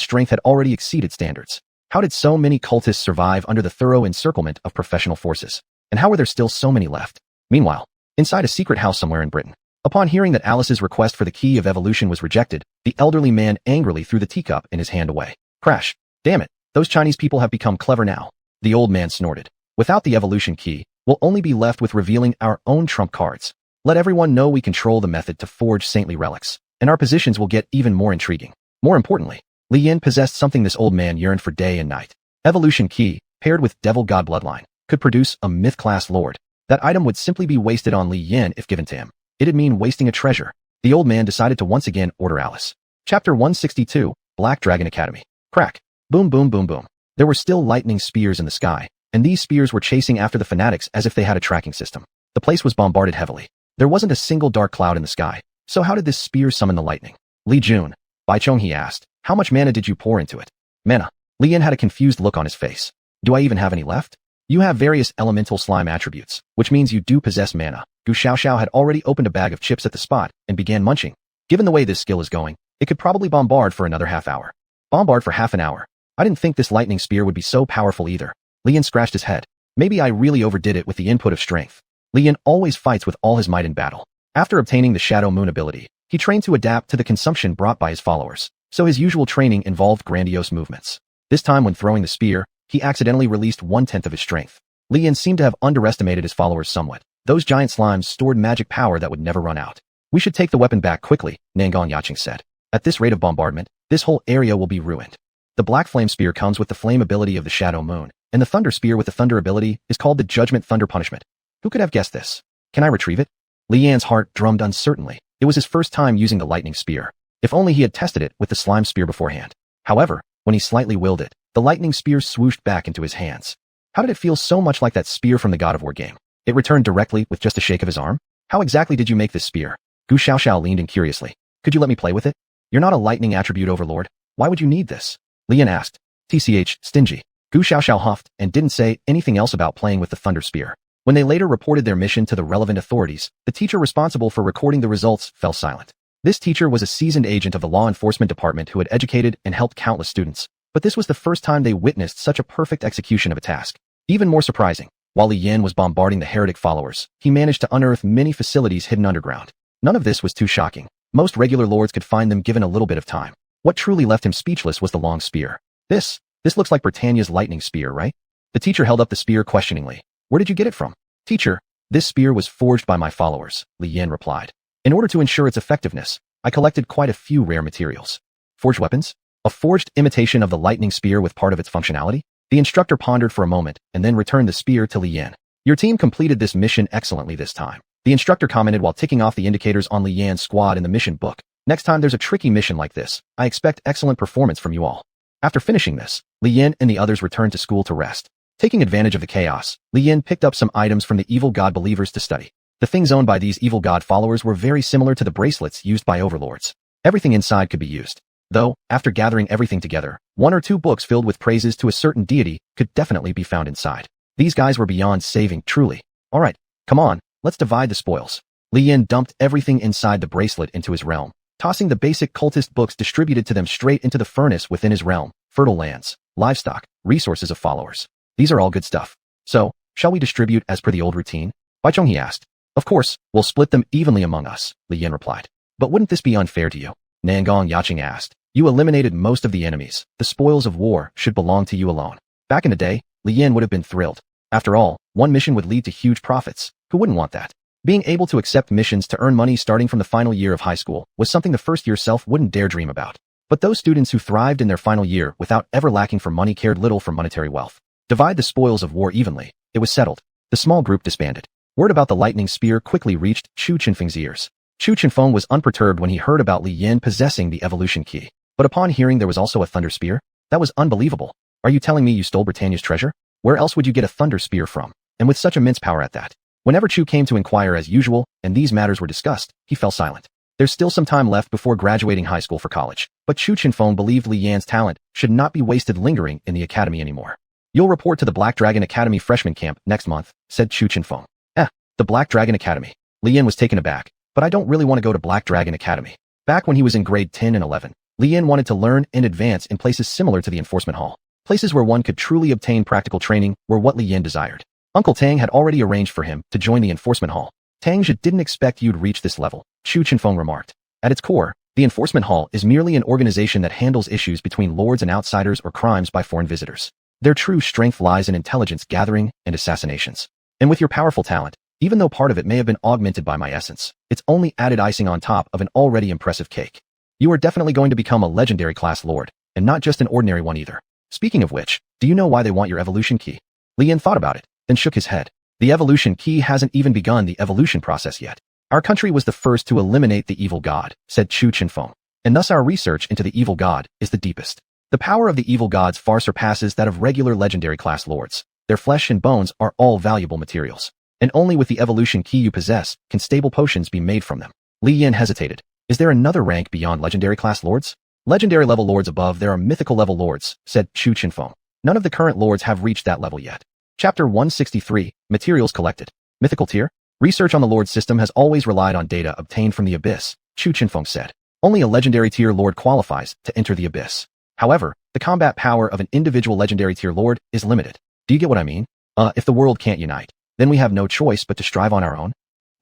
[SPEAKER 1] strength had already exceeded standards. How did so many cultists survive under the thorough encirclement of professional forces? And how were there still so many left? Meanwhile, inside a secret house somewhere in Britain, upon hearing that Alice's request for the key of evolution was rejected, the elderly man angrily threw the teacup in his hand away. Crash! Damn it! Those Chinese people have become clever now. The old man snorted. Without the evolution key, we'll only be left with revealing our own trump cards. Let everyone know we control the method to forge saintly relics, and our positions will get even more intriguing. More importantly, Li Yin possessed something this old man yearned for day and night. Evolution key, paired with devil god bloodline, could produce a myth-class lord. That item would simply be wasted on Li Yin if given to him. It'd mean wasting a treasure. The old man decided to once again order Alice. Chapter 162, Black Dragon Academy. Crack. Boom boom boom boom. There were still lightning spears in the sky, and these spears were chasing after the fanatics as if they had a tracking system. The place was bombarded heavily. There wasn't a single dark cloud in the sky. So how did this spear summon the lightning? Li Jun, Bai Chonghe asked. How much mana did you pour into it? Mana. Li Yin had a confused look on his face. Do I even have any left? You have various elemental slime attributes, which means you do possess mana. Gu Xiaoxiao had already opened a bag of chips at the spot and began munching. Given the way this skill is going, it could probably bombard for another half hour. Bombard for half an hour. I didn't think this lightning spear would be so powerful either. Li Yin scratched his head. Maybe I really overdid it with the input of strength. Li Yin always fights with all his might in battle. After obtaining the Shadow Moon ability, he trained to adapt to the consumption brought by his followers. So his usual training involved grandiose movements. This time when throwing the spear, he accidentally released 1/10 of his strength. Li Yin seemed to have underestimated his followers somewhat. Those giant slimes stored magic power that would never run out. We should take the weapon back quickly, Nangang Yaqing said. At this rate of bombardment, this whole area will be ruined. The Black Flame Spear comes with the flame ability of the Shadow Moon, and the Thunder Spear with the Thunder ability is called the Judgment Thunder Punishment. Who could have guessed this? Can I retrieve it? Li Yan's heart drummed uncertainly. It was his first time using the Lightning Spear. If only he had tested it with the Slime Spear beforehand. However, when he slightly willed it, the Lightning Spear swooshed back into his hands. How did it feel so much like that spear from the God of War game? It returned directly with just a shake of his arm? How exactly did you make this spear? Gu Xiaoxiao leaned in curiously. Could you let me play with it? You're not a lightning attribute overlord. Why would you need this? Li Yin asked. TCH, stingy. Gu Xiaoxiao huffed and didn't say anything else about playing with the Thunder Spear. When they later reported their mission to the relevant authorities, the teacher responsible for recording the results fell silent. This teacher was a seasoned agent of the law enforcement department who had educated and helped countless students, but this was the first time they witnessed such a perfect execution of a task. Even more surprising, while Li Yin was bombarding the heretic followers, he managed to unearth many facilities hidden underground. None of this was too shocking. Most regular lords could find them given a little bit of time. What truly left him speechless was the long spear. This looks like Britannia's lightning spear, right? The teacher held up the spear questioningly. Where did you get it from? Teacher, this spear was forged by my followers, Li Yin replied. In order to ensure its effectiveness, I collected quite a few rare materials. Forged weapons? A forged imitation of the lightning spear with part of its functionality? The instructor pondered for a moment and then returned the spear to Li Yin. Your team completed this mission excellently this time. The instructor commented while ticking off the indicators on Li Yan's squad in the mission book. Next time there's a tricky mission like this, I expect excellent performance from you all. After finishing this, Li Yin and the others returned to school to rest. Taking advantage of the chaos, Li Yin picked up some items from the evil god believers to study. The things owned by these evil god followers were very similar to the bracelets used by overlords. Everything inside could be used. Though, after gathering everything together, 1 or 2 books filled with praises to a certain deity could definitely be found inside. These guys were beyond saving, truly. Alright, come on, let's divide the spoils. Li Yin dumped everything inside the bracelet into his realm, tossing the basic cultist books distributed to them straight into the furnace within his realm. Fertile lands, livestock, resources of followers. These are all good stuff. So, shall we distribute as per the old routine? Bai Chong, he asked. Of course, we'll split them evenly among us, Li Yin replied. But wouldn't this be unfair to you? Nangong Yaqing asked. You eliminated most of the enemies. The spoils of war should belong to you alone. Back in the day, Li Yin would have been thrilled. After all, one mission would lead to huge profits. Who wouldn't want that? Being able to accept missions to earn money starting from the final year of high school was something the first-year self wouldn't dare dream about. But those students who thrived in their final year without ever lacking for money cared little for monetary wealth. Divide the spoils of war evenly. It was settled. The small group disbanded. Word about the lightning spear quickly reached Chu Chenfeng's ears. Chu Chenfeng was unperturbed when he heard about Li Yin possessing the evolution key. But upon hearing there was also a thunder spear, that was unbelievable. Are you telling me you stole Britannia's treasure? Where else would you get a thunder spear from? And with such immense power at that. Whenever Chu came to inquire as usual, and these matters were discussed, he fell silent. There's still some time left before graduating high school for college, but Chu Chenfeng believed Li Yan's talent should not be wasted lingering in the academy anymore. You'll report to the Black Dragon Academy freshman camp next month, said Chu Chenfeng. The Black Dragon Academy. Li Yin was taken aback, but I don't really want to go to Black Dragon Academy. Back when he was in grade 10 and 11, Li Yin wanted to learn and advance in places similar to the enforcement hall. Places where one could truly obtain practical training were what Li Yin desired. Uncle Tang had already arranged for him to join the enforcement hall. Tangzhe didn't expect you'd reach this level, Chu Chenfeng remarked. At its core, the enforcement hall is merely an organization that handles issues between lords and outsiders or crimes by foreign visitors. Their true strength lies in intelligence gathering and assassinations. And with your powerful talent, even though part of it may have been augmented by my essence, it's only added icing on top of an already impressive cake. You are definitely going to become a legendary class lord, and not just an ordinary one either. Speaking of which, do you know why they want your evolution key? Li Yin thought about it, then shook his head. The evolution key hasn't even begun the evolution process yet. Our country was the first to eliminate the evil god, said Chu Chenfeng, and thus our research into the evil god is the deepest. The power of the evil gods far surpasses that of regular legendary class lords. Their flesh and bones are all valuable materials. And only with the evolution key you possess can stable potions be made from them. Li Yin hesitated. Is there another rank beyond legendary class lords? Legendary level lords above there are mythical level lords, said Chu Chenfeng. None of the current lords have reached that level yet. Chapter 163, Materials Collected. Mythical tier? Research on the lord system has always relied on data obtained from the abyss, Chu Chenfeng said. Only a legendary tier lord qualifies to enter the abyss. However, the combat power of an individual legendary tier lord is limited. Do you get what I mean? If the world can't unite, then we have no choice but to strive on our own?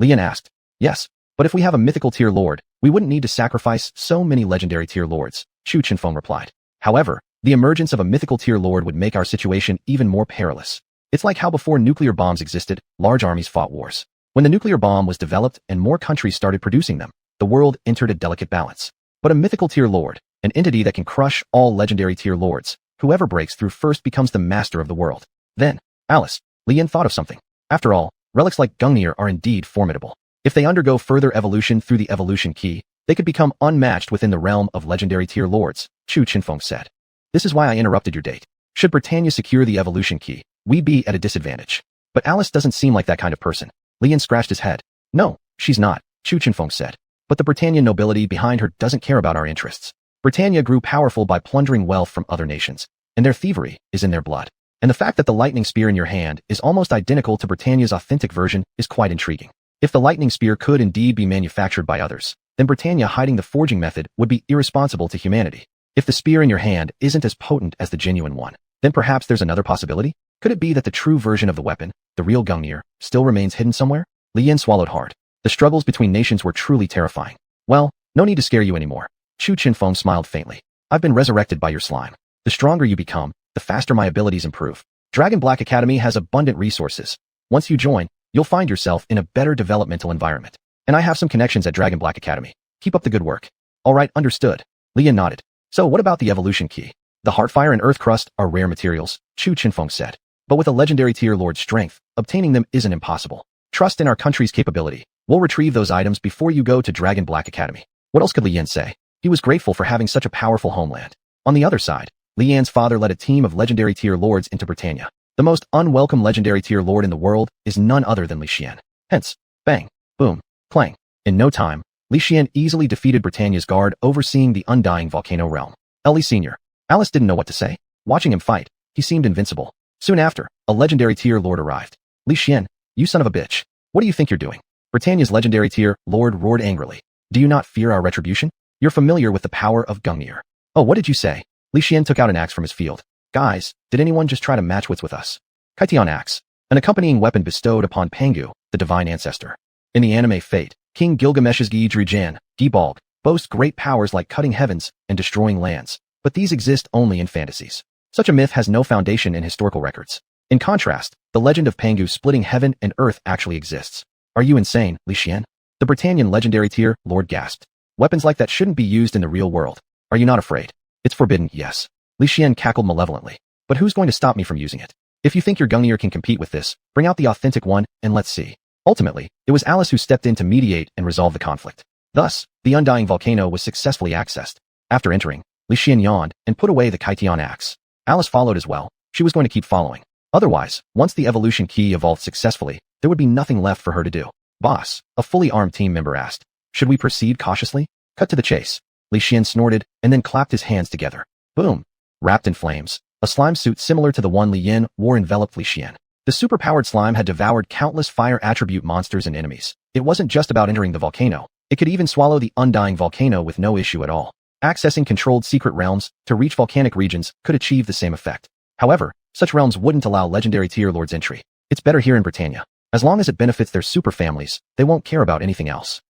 [SPEAKER 1] Li Yin asked. Yes, but if we have a mythical tier lord, we wouldn't need to sacrifice so many legendary tier lords, Chu Chenfeng replied. However, the emergence of a mythical tier lord would make our situation even more perilous. It's like how before nuclear bombs existed, large armies fought wars. When the nuclear bomb was developed and more countries started producing them, the world entered a delicate balance. But a mythical tier lord, an entity that can crush all legendary tier lords, whoever breaks through first becomes the master of the world. Then, Alice, Li Yin thought of something. After all, relics like Gungnir are indeed formidable. If they undergo further evolution through the evolution key, they could become unmatched within the realm of legendary tier lords, Chu Chenfeng said. This is why I interrupted your date. Should Britannia secure the evolution key, we'd be at a disadvantage. But Alice doesn't seem like that kind of person. Li Yin scratched his head. No, she's not, Chu Chenfeng said. But the Britannia nobility behind her doesn't care about our interests. Britannia grew powerful by plundering wealth from other nations, and their thievery is in their blood. And the fact that the lightning spear in your hand is almost identical to Britannia's authentic version is quite intriguing. If the lightning spear could indeed be manufactured by others, then Britannia hiding the forging method would be irresponsible to humanity. If the spear in your hand isn't as potent as the genuine one, then perhaps there's another possibility? Could it be that the true version of the weapon, the real Gungnir, still remains hidden somewhere? Li Yin swallowed hard. The struggles between nations were truly terrifying. Well, no need to scare you anymore. Chu Chenfeng smiled faintly. I've been resurrected by your slime. The stronger you become, the faster my abilities improve. Dragon Black Academy has abundant resources. Once you join, you'll find yourself in a better developmental environment. And I have some connections at Dragon Black Academy. Keep up the good work. All right, understood. Li Yin nodded. So what about the evolution key? The Heartfire and Earth Crust are rare materials, Chu Chenfeng said. But with a legendary tier lord's strength, obtaining them isn't impossible. Trust in our country's capability. We'll retrieve those items before you go to Dragon Black Academy. What else could Li Yin say? He was grateful for having such a powerful homeland. On the other side, Li Yan's father led a team of legendary tier lords into Britannia. The most unwelcome legendary tier lord in the world is none other than Li Xian. Hence, bang, boom, clang. In no time, Li Xian easily defeated Britannia's guard overseeing the undying volcano realm. Ellie Sr. Alice didn't know what to say. Watching him fight, he seemed invincible. Soon after, a legendary tier lord arrived. Li Xian, you son of a bitch. What do you think you're doing? Britannia's legendary tier lord roared angrily. Do you not fear our retribution? You're familiar with the power of Gungnir. Oh, what did you say? Li Xian took out an axe from his field. Guys, did anyone just try to match wits with us? Kaitian axe, an accompanying weapon bestowed upon Pangu, the divine ancestor. In the anime Fate, King Gilgamesh's Gi-Drijan, Gi-Balg, boasts great powers like cutting heavens and destroying lands, but these exist only in fantasies. Such a myth has no foundation in historical records. In contrast, the legend of Pangu splitting heaven and earth actually exists. Are you insane, Li Xian? The Britannian legendary tier lord gasped. Weapons like that shouldn't be used in the real world. Are you not afraid? It's forbidden, yes. Li Xian cackled malevolently. But who's going to stop me from using it? If you think your Gungnir can compete with this, bring out the authentic one and let's see. Ultimately, it was Alice who stepped in to mediate and resolve the conflict. Thus, the undying volcano was successfully accessed. After entering, Li Xian yawned and put away the Kaitian axe. Alice followed as well. She was going to keep following. Otherwise, once the evolution key evolved successfully, there would be nothing left for her to do. Boss, a fully armed team member asked. Should we proceed cautiously? Cut to the chase. Li Xian snorted and then clapped his hands together. Boom. Wrapped in flames, a slime suit similar to the one Li Yin wore enveloped Li Xian. The superpowered slime had devoured countless fire attribute monsters and enemies. It wasn't just about entering the volcano. It could even swallow the undying volcano with no issue at all. Accessing controlled secret realms to reach volcanic regions could achieve the same effect. However, such realms wouldn't allow legendary tier lords entry. It's better here in Britannia. As long as it benefits their super families, they won't care about anything else.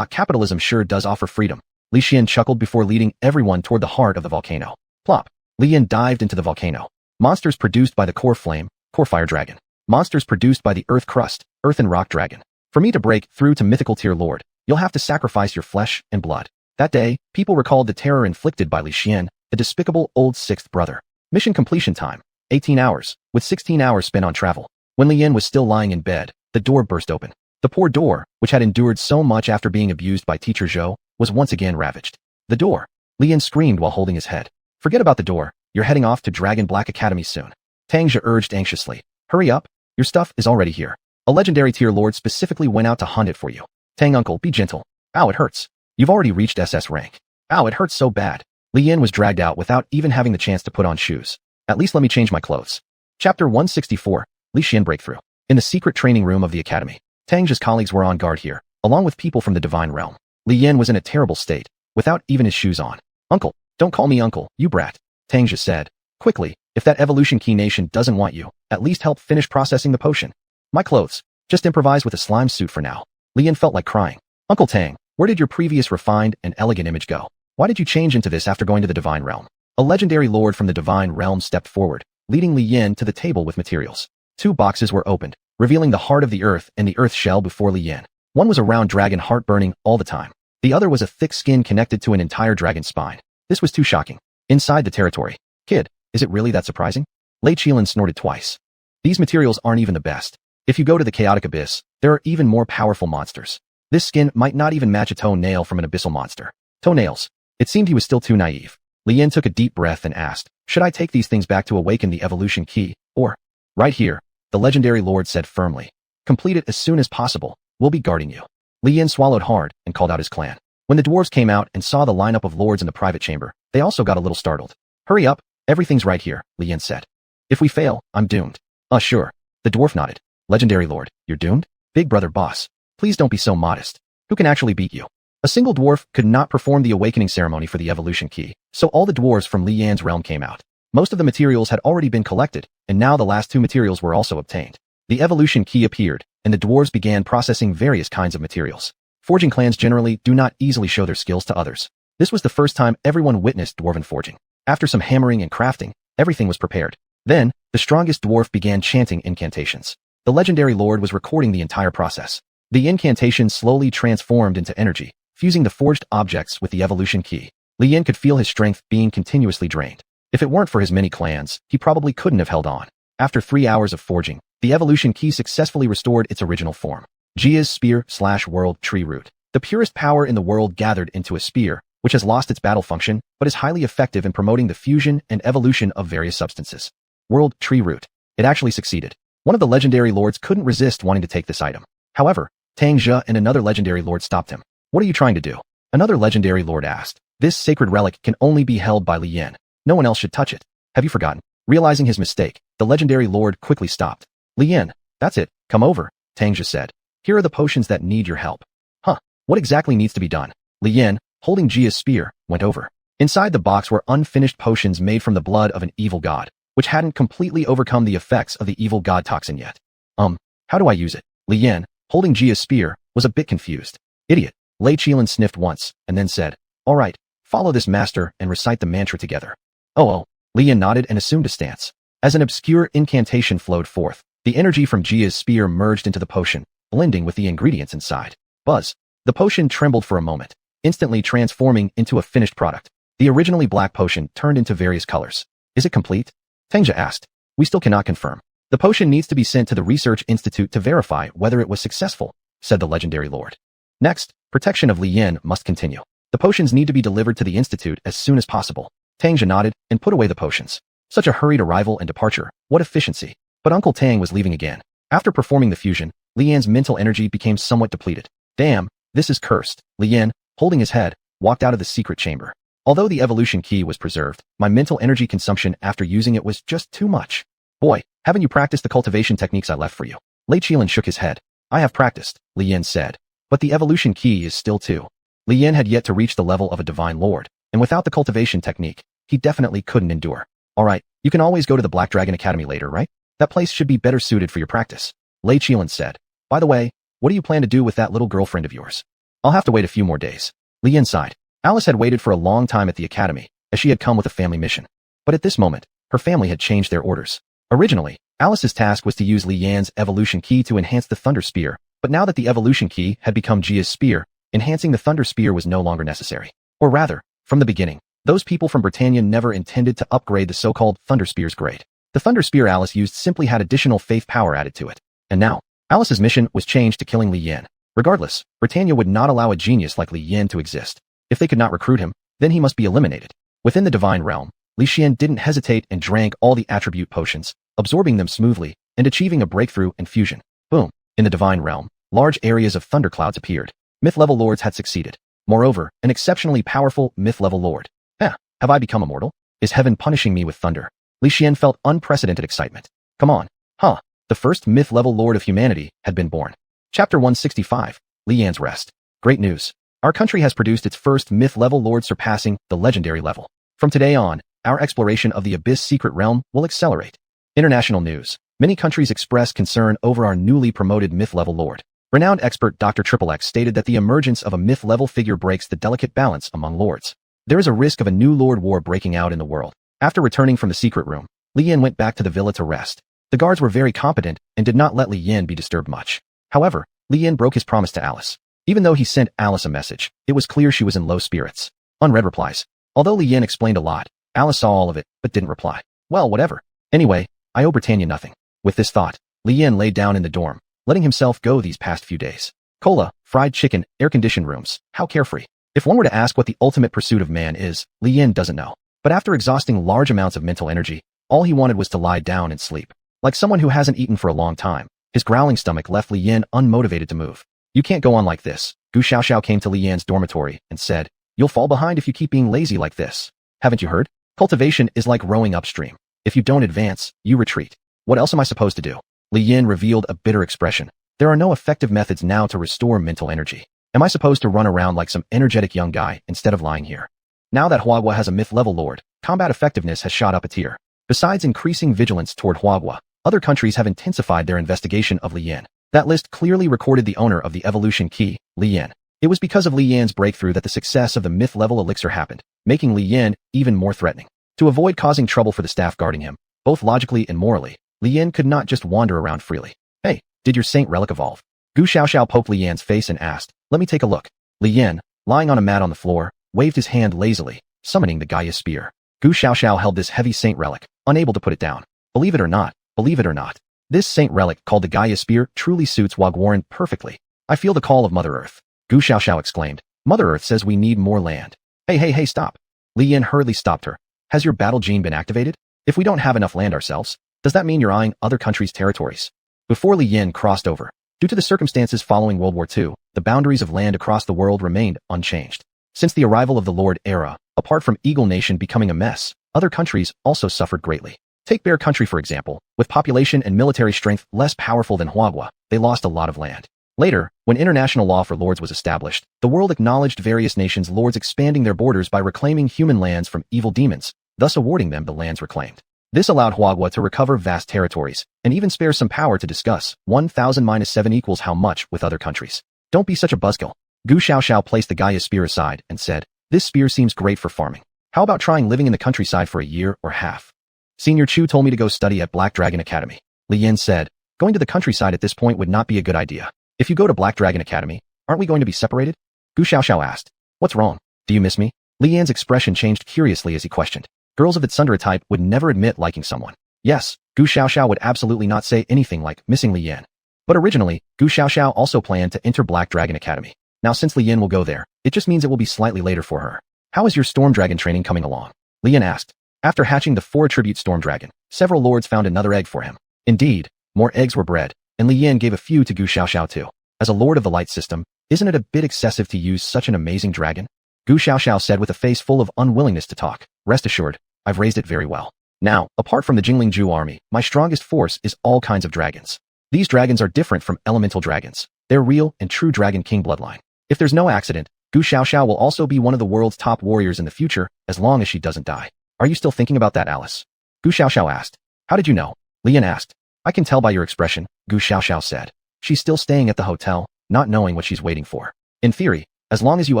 [SPEAKER 1] Capitalism sure does offer freedom. Li Xian chuckled before leading everyone toward the heart of the volcano. Plop. Li Yin dived into the volcano. Monsters produced by the core flame, core fire dragon. Monsters produced by the earth crust, earth and rock dragon. For me to break through to mythical tier lord, you'll have to sacrifice your flesh and blood. That day, people recalled the terror inflicted by Li Xian, the despicable old sixth brother. Mission completion time, 18 hours, with 16 hours spent on travel. When Li Yin was still lying in bed, the door burst open. The poor door, which had endured so much after being abused by teacher Zhou, was once again ravaged. The door. Li Yin screamed while holding his head. Forget about the door, you're heading off to Dragon Black Academy soon. Tang Jia urged anxiously. Hurry up, your stuff is already here. A legendary tier lord specifically went out to hunt it for you. Tang uncle, be gentle. Ow, it hurts. You've already reached SS rank. Ow, it hurts so bad. Li Yin was dragged out without even having the chance to put on shoes. At least let me change my clothes. Chapter 164, Li Xian Breakthrough. In the secret training room of the academy, Tang Jia's colleagues were on guard here, along with people from the divine realm. Li Yin was in a terrible state, without even his shoes on. Uncle, don't call me uncle, you brat, Tang Jia said. Quickly, if that evolution key nation doesn't want you, at least help finish processing the potion. My clothes. Just improvise with a slime suit for now. Li Yin felt like crying. Uncle Tang, where did your previous refined and elegant image go? Why did you change into this after going to the divine realm? A legendary lord from the divine realm stepped forward, leading Li Yin to the table with materials. 2 boxes were opened, revealing the heart of the earth and the earth shell before Li Yin. One was a round dragon heart burning all the time. The other was a thick skin connected to an entire dragon spine. This was too shocking. Inside the territory. Kid, is it really that surprising? Lei Qilin snorted twice. These materials aren't even the best. If you go to the chaotic abyss, there are even more powerful monsters. This skin might not even match a toenail from an abyssal monster. Toenails. It seemed he was still too naive. Li Yin took a deep breath and asked, should I take these things back to awaken the evolution key, or? Right here, the legendary lord said firmly. Complete it as soon as possible. We'll be guarding you. Li Yin swallowed hard and called out his clan. When the dwarves came out and saw the lineup of lords in the private chamber, they also got a little startled. Hurry up, everything's right here, Li Yin said. If we fail, I'm doomed. Sure. The dwarf nodded. Legendary lord, you're doomed? Big brother boss, please don't be so modest. Who can actually beat you? A single dwarf could not perform the awakening ceremony for the evolution key, so all the dwarves from Li Yan's realm came out. Most of the materials had already been collected, and now the last 2 materials were also obtained. The evolution key appeared, and the dwarves began processing various kinds of materials. Forging clans generally do not easily show their skills to others. This was the first time everyone witnessed dwarven forging. After some hammering and crafting, everything was prepared. Then, the strongest dwarf began chanting incantations. The legendary lord was recording the entire process. The incantation slowly transformed into energy, fusing the forged objects with the evolution key. Li Yin could feel his strength being continuously drained. If it weren't for his many clans, he probably couldn't have held on. After 3 hours of forging, the evolution key successfully restored its original form. Jia's spear/world tree root. The purest power in the world gathered into a spear, which has lost its battle function, but is highly effective in promoting the fusion and evolution of various substances. World tree root. It actually succeeded. One of the legendary lords couldn't resist wanting to take this item. However, Tang Jia and another legendary lord stopped him. What are you trying to do? Another legendary lord asked. This sacred relic can only be held by Li Yan. No one else should touch it. Have you forgotten? Realizing his mistake, the legendary lord quickly stopped. Li Yan, that's it, come over, Tangja said. Here are the potions that need your help. Huh, what exactly needs to be done? Li Yan, holding Jia's spear, went over. Inside the box were unfinished potions made from the blood of an evil god, which hadn't completely overcome the effects of the evil god toxin yet. How do I use it? Li Yan, holding Jia's spear, was a bit confused. Idiot. Lei Qilin sniffed once, and then said, all right, follow this master and recite the mantra together. Oh. Li Yan nodded and assumed a stance. As an obscure incantation flowed forth, the energy from Jia's spear merged into the potion, blending with the ingredients inside. Buzz. The potion trembled for a moment, instantly transforming into a finished product. The originally black potion turned into various colors. Is it complete? Tangja asked. We still cannot confirm. The potion needs to be sent to the Research Institute to verify whether it was successful, said the legendary lord. Next, protection of Li Yan must continue. The potions need to be delivered to the Institute as soon as possible. Tangja nodded and put away the potions. Such a hurried arrival and departure, what efficiency. But Uncle Tang was leaving again. After performing the fusion, Li Yan's mental energy became somewhat depleted. Damn, this is cursed. Li Yan, holding his head, walked out of the secret chamber. Although the evolution key was preserved, my mental energy consumption after using it was just too much. Boy, haven't you practiced the cultivation techniques I left for you? Lei Qilin shook his head. I have practiced, Li Yan said. But the evolution key is still too. Li Yan had yet to reach the level of a divine lord, and without the cultivation technique, he definitely couldn't endure. Alright, you can always go to the Black Dragon Academy later, right? That place should be better suited for your practice. Lei Qilin said. By the way, what do you plan to do with that little girlfriend of yours? I'll have to wait a few more days. Li Yan sighed. Alice had waited for a long time at the academy, as she had come with a family mission. But at this moment, her family had changed their orders. Originally, Alice's task was to use Li Yan's evolution key to enhance the Thunder Spear, but now that the evolution key had become Jia's spear, enhancing the Thunder Spear was no longer necessary. Or rather, from the beginning, those people from Britannia never intended to upgrade the so-called Thunder Spear's grade. The Thunder Spear Alice used simply had additional faith power added to it. And now, Alice's mission was changed to killing Li Yan. Regardless, Britannia would not allow a genius like Li Yan to exist. If they could not recruit him, then he must be eliminated. Within the divine realm, Li Xian didn't hesitate and drank all the attribute potions, absorbing them smoothly and achieving a breakthrough and fusion. Boom. In the divine realm, large areas of thunderclouds appeared. Myth-level lords had succeeded. Moreover, an exceptionally powerful myth-level lord. Have I become immortal? Is heaven punishing me with thunder? Li Xian felt unprecedented excitement. Come on. The first myth-level lord of humanity had been born. Chapter 165. Li Yan's Rest. Great news. Our country has produced its first myth-level lord surpassing the legendary level. From today on, our exploration of the Abyss secret realm will accelerate. International news. Many countries express concern over our newly promoted myth-level lord. Renowned expert Dr. XXX stated that the emergence of a myth-level figure breaks the delicate balance among lords. There is a risk of a new lord war breaking out in the world. After returning from the secret room, Li Yan went back to the villa to rest. The guards were very competent and did not let Li Yan be disturbed much. However, Li Yan broke his promise to Alice. Even though he sent Alice a message, it was clear she was in low spirits. Unread replies. Although Li Yan explained a lot, Alice saw all of it, but didn't reply. Well, whatever. Anyway, I owe Britannia nothing. With this thought, Li Yan lay down in the dorm, letting himself go these past few days. Cola, fried chicken, air-conditioned rooms. How carefree. If one were to ask what the ultimate pursuit of man is, Li Yan doesn't know. But after exhausting large amounts of mental energy, all he wanted was to lie down and sleep. Like someone who hasn't eaten for a long time, his growling stomach left Li Yan unmotivated to move. You can't go on like this. Gu Xiaoxiao came to Li Yan's dormitory and said, you'll fall behind if you keep being lazy like this. Haven't you heard? Cultivation is like rowing upstream. If you don't advance, you retreat. What else am I supposed to do? Li Yan revealed a bitter expression. There are no effective methods now to restore mental energy. Am I supposed to run around like some energetic young guy instead of lying here? Now that Huagua has a myth-level lord, combat effectiveness has shot up a tier. Besides increasing vigilance toward Huagua, other countries have intensified their investigation of Li Yan. That list clearly recorded the owner of the evolution key, Li Yan. It was because of Li Yan's breakthrough that the success of the myth-level elixir happened, making Li Yan even more threatening. To avoid causing trouble for the staff guarding him, both logically and morally, Li Yan could not just wander around freely. Hey, did your saint relic evolve? Gu Xiaoxiao poked Li Yan's face and asked, let me take a look. Li Yan, lying on a mat on the floor, waved his hand lazily, summoning the Gaia spear. Gu Xiaoxiao held this heavy saint relic, unable to put it down. Believe it or not, this saint relic called the Gaia spear truly suits Wagwarren perfectly. I feel the call of Mother Earth. Gu Xiaoxiao exclaimed. Mother Earth says we need more land. Hey, stop. Li Yan hurriedly stopped her. Has your battle gene been activated? If we don't have enough land ourselves, does that mean you're eyeing other countries' territories? Before Li Yan crossed over, due to the circumstances following World War II, the boundaries of land across the world remained unchanged. Since the arrival of the Lord Era, apart from Eagle Nation becoming a mess, other countries also suffered greatly. Take Bear Country for example, with population and military strength less powerful than Huagua, they lost a lot of land. Later, when international law for lords was established, the world acknowledged various nations' lords expanding their borders by reclaiming human lands from evil demons, thus awarding them the lands reclaimed. This allowed Huagua to recover vast territories, and even spare some power to discuss 1,000-7 equals how much with other countries. Don't be such a buzzkill. Gu Xiaoxiao placed the Gaia spear aside and said, "This spear seems great for farming. How about trying living in the countryside for a year or half?" Senior Chu told me to go study at Black Dragon Academy. Li Yan said, "Going to the countryside at this point would not be a good idea. If you go to Black Dragon Academy, aren't we going to be separated?" Gu Xiaoxiao asked. "What's wrong? Do you miss me?" Li Yan's expression changed curiously as he questioned. Girls of its Sundara type would never admit liking someone. Yes, Gu Xiaoxiao would absolutely not say anything like missing Li Yan. But originally, Gu Xiaoxiao also planned to enter Black Dragon Academy. Now since Li Yan will go there, it just means it will be slightly later for her. "How is your Storm Dragon training coming along?" Li Yan asked. After hatching the 4-attribute Storm Dragon, several lords found another egg for him. Indeed, more eggs were bred, and Li Yan gave a few to Gu Xiaoxiao too. As a lord of the light system, isn't it a bit excessive to use such an amazing dragon? Gu Xiaoxiao said with a face full of unwillingness to talk. "Rest assured, I've raised it very well. Now, apart from the Jinglingzhu army, my strongest force is all kinds of dragons. These dragons are different from elemental dragons. They're real and true Dragon King bloodline. If there's no accident, Gu Xiaoxiao will also be one of the world's top warriors in the future, as long as she doesn't die. Are you still thinking about that, Alice?" Gu Xiaoxiao asked. "How did you know?" Li Yan asked. "I can tell by your expression," Gu Xiaoxiao said. "She's still staying at the hotel, not knowing what she's waiting for. In theory, as long as you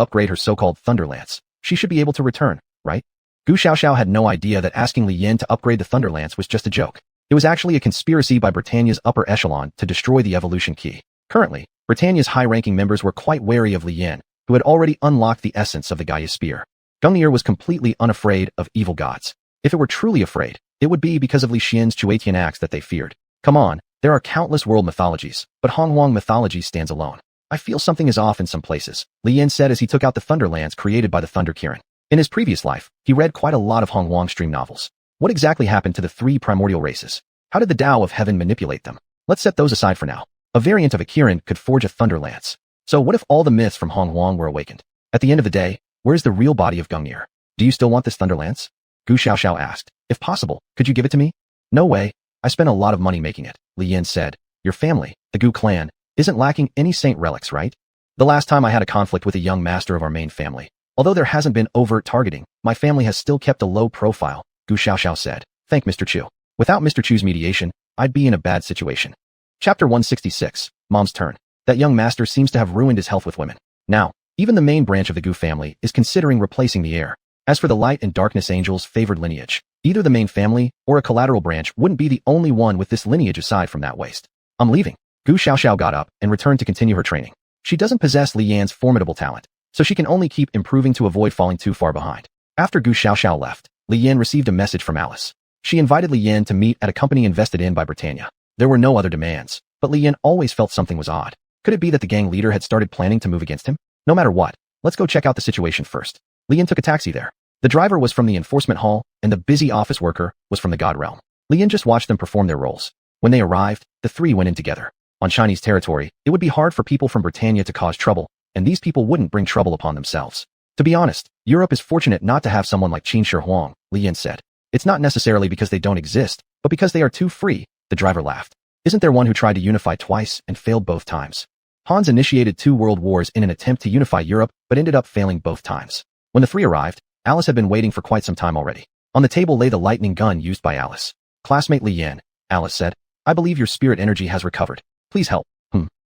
[SPEAKER 1] upgrade her so-called Thunderlance, she should be able to return, right?" Gu Xiaoxiao had no idea that asking Li Yan to upgrade the Thunderlance was just a joke. It was actually a conspiracy by Britannia's upper echelon to destroy the evolution key. Currently, Britannia's high-ranking members were quite wary of Li Yan, who had already unlocked the essence of the Gaia Spear. Gungnir was completely unafraid of evil gods. If it were truly afraid, it would be because of Li Xian's Chuetian axe that they feared. Come on, there are countless world mythologies, but Honghuang mythology stands alone. "I feel something is off in some places," Li Yan said as he took out the Thunderlance created by the Thunder Kirin. In his previous life, he read quite a lot of Honghuang stream novels. What exactly happened to the 3 primordial races? How did the Tao of Heaven manipulate them? Let's set those aside for now. A variant of a Kirin could forge a Thunderlance. So what if all the myths from Honghuang were awakened? At the end of the day, where's the real body of Gungnir? "Do you still want this Thunderlance?" Gu Xiaoxiao asked. "If possible, could you give it to me?" "No way. I spent a lot of money making it," Li Yan said. "Your family, the Gu clan, isn't lacking any saint relics, right? The last time I had a conflict with a young master of our main family, although there hasn't been overt targeting, my family has still kept a low profile," Gu Xiaoxiao said. "Thank Mr. Chu. Without Mr. Chu's mediation, I'd be in a bad situation." Chapter 166, Mom's Turn. That young master seems to have ruined his health with women. Now, even the main branch of the Gu family is considering replacing the heir. As for the light and darkness angels' favored lineage, either the main family or a collateral branch wouldn't be the only one with this lineage aside from that waste. "I'm leaving." Gu Xiaoxiao got up and returned to continue her training. She doesn't possess Li Yan's formidable talent, so she can only keep improving to avoid falling too far behind. After Gu Xiaoxiao left, Li Yan received a message from Alice. She invited Li Yan to meet at a company invested in by Britannia. There were no other demands, but Li Yan always felt something was odd. Could it be that the gang leader had started planning to move against him? No matter what, let's go check out the situation first. Li Yan took a taxi there. The driver was from the enforcement hall, and the busy office worker was from the God Realm. Li Yan just watched them perform their roles. When they arrived, the 3 went in together. On Chinese territory, it would be hard for people from Britannia to cause trouble, and these people wouldn't bring trouble upon themselves. To be honest, Europe is fortunate not to have someone like Qin Shi Huang, Li Yan said. It's not necessarily because they don't exist, but because they are too free, the driver laughed. Isn't there one who tried to unify twice and failed both times? Hans initiated 2 world wars in an attempt to unify Europe, but ended up failing both times. When the 3 arrived, Alice had been waiting for quite some time already. On the table lay the lightning gun used by Alice. "Classmate Li Yan," Alice said, "I believe your spirit energy has recovered. Please help."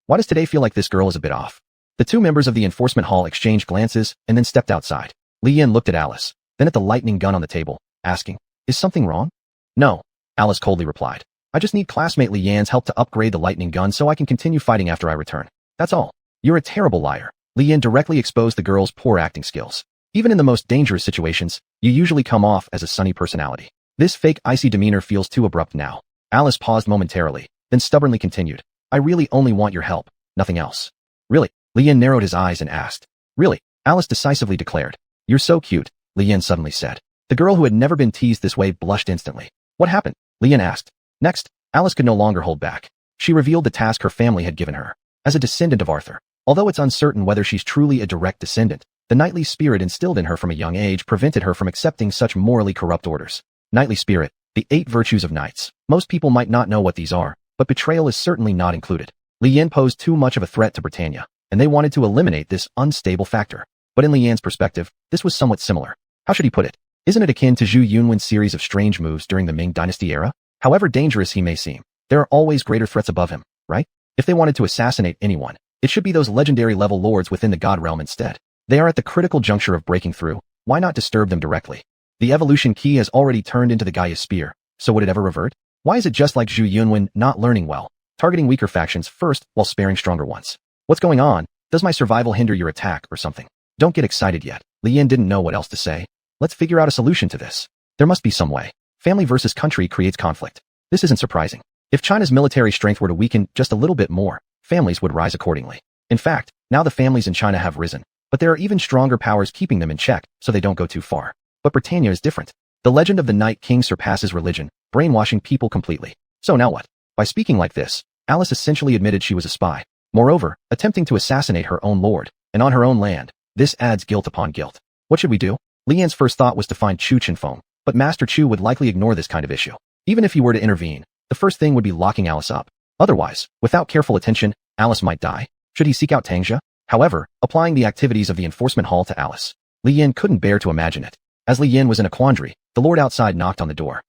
[SPEAKER 1] Why does today feel like this girl is a bit off?" The 2 members of the enforcement hall exchanged glances and then stepped outside. Li Yan looked at Alice, then at the lightning gun on the table, asking, "Is something wrong?" "No," Alice coldly replied. "I just need classmate Li Yan's help to upgrade the lightning gun so I can continue fighting after I return. That's all." "You're a terrible liar." Li Yan directly exposed the girl's poor acting skills. Even in the most dangerous situations, you usually come off as a sunny personality. This fake icy demeanor feels too abrupt now. Alice paused momentarily, then stubbornly continued. "I really only want your help, nothing else." "Really?" Li Yan narrowed his eyes and asked. "Really?" Alice decisively declared. "You're so cute," Li Yan suddenly said. The girl who had never been teased this way blushed instantly. "What happened?" Li Yan asked. Next, Alice could no longer hold back. She revealed the task her family had given her. As a descendant of Arthur, Although it's uncertain whether she's truly a direct descendant, the knightly spirit instilled in her from a young age prevented her from accepting such morally corrupt orders. Knightly spirit, the 8 virtues of knights. Most people might not know what these are, but betrayal is certainly not included. Li Yan posed too much of a threat to Britannia, and they wanted to eliminate this unstable factor. But in Li Yan's perspective, this was somewhat similar. How should he put it? Isn't it akin to xuanhuan's series of strange moves during the Ming Dynasty era? However dangerous he may seem, there are always greater threats above him, right? If they wanted to assassinate anyone, it should be those legendary level lords within the God realm instead. They are at the critical juncture of breaking through. Why not disturb them directly? The evolution key has already turned into the Gaia spear, so would it ever revert? Why is it just like xuanhuan not learning well, targeting weaker factions first while sparing stronger ones? What's going on? Does my survival hinder your attack or something? Don't get excited yet. Li Yan didn't know what else to say. Let's figure out a solution to this. There must be some way. Family versus country creates conflict. This isn't surprising. If China's military strength were to weaken just a little bit more, families would rise accordingly. In fact, now the families in China have risen, but there are even stronger powers keeping them in check so they don't go too far. But Britannia is different. The legend of the Night King surpasses religion, brainwashing people completely. So now what? By speaking like this, Alice essentially admitted she was a spy. Moreover, attempting to assassinate her own lord, and on her own land, this adds guilt upon guilt. What should we do? Li Yan's first thought was to find Chu Chenfeng, but Master Chu would likely ignore this kind of issue. Even if he were to intervene, the first thing would be locking Alice up. Otherwise, without careful attention, Alice might die. Should he seek out Tangjia? However, applying the activities of the enforcement hall to Alice, Li Yan couldn't bear to imagine it. As Li Yan was in a quandary, the lord outside knocked on the door.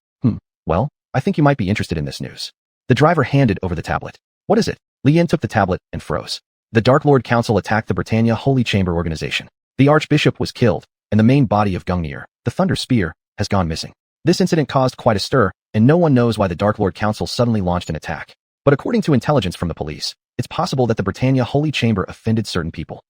[SPEAKER 1] Well, I think you might be interested in this news. The driver handed over the tablet. What is it? Li Yan took the tablet and froze. The Dark Lord Council attacked the Britannia Holy Chamber organization. The Archbishop was killed, and the main body of Nero, the Thunder Spear, has gone missing. This incident caused quite a stir, and no one knows why the Dark Lord Council suddenly launched an attack. But according to intelligence from the police, it's possible that the Britannia Holy Chamber offended certain people.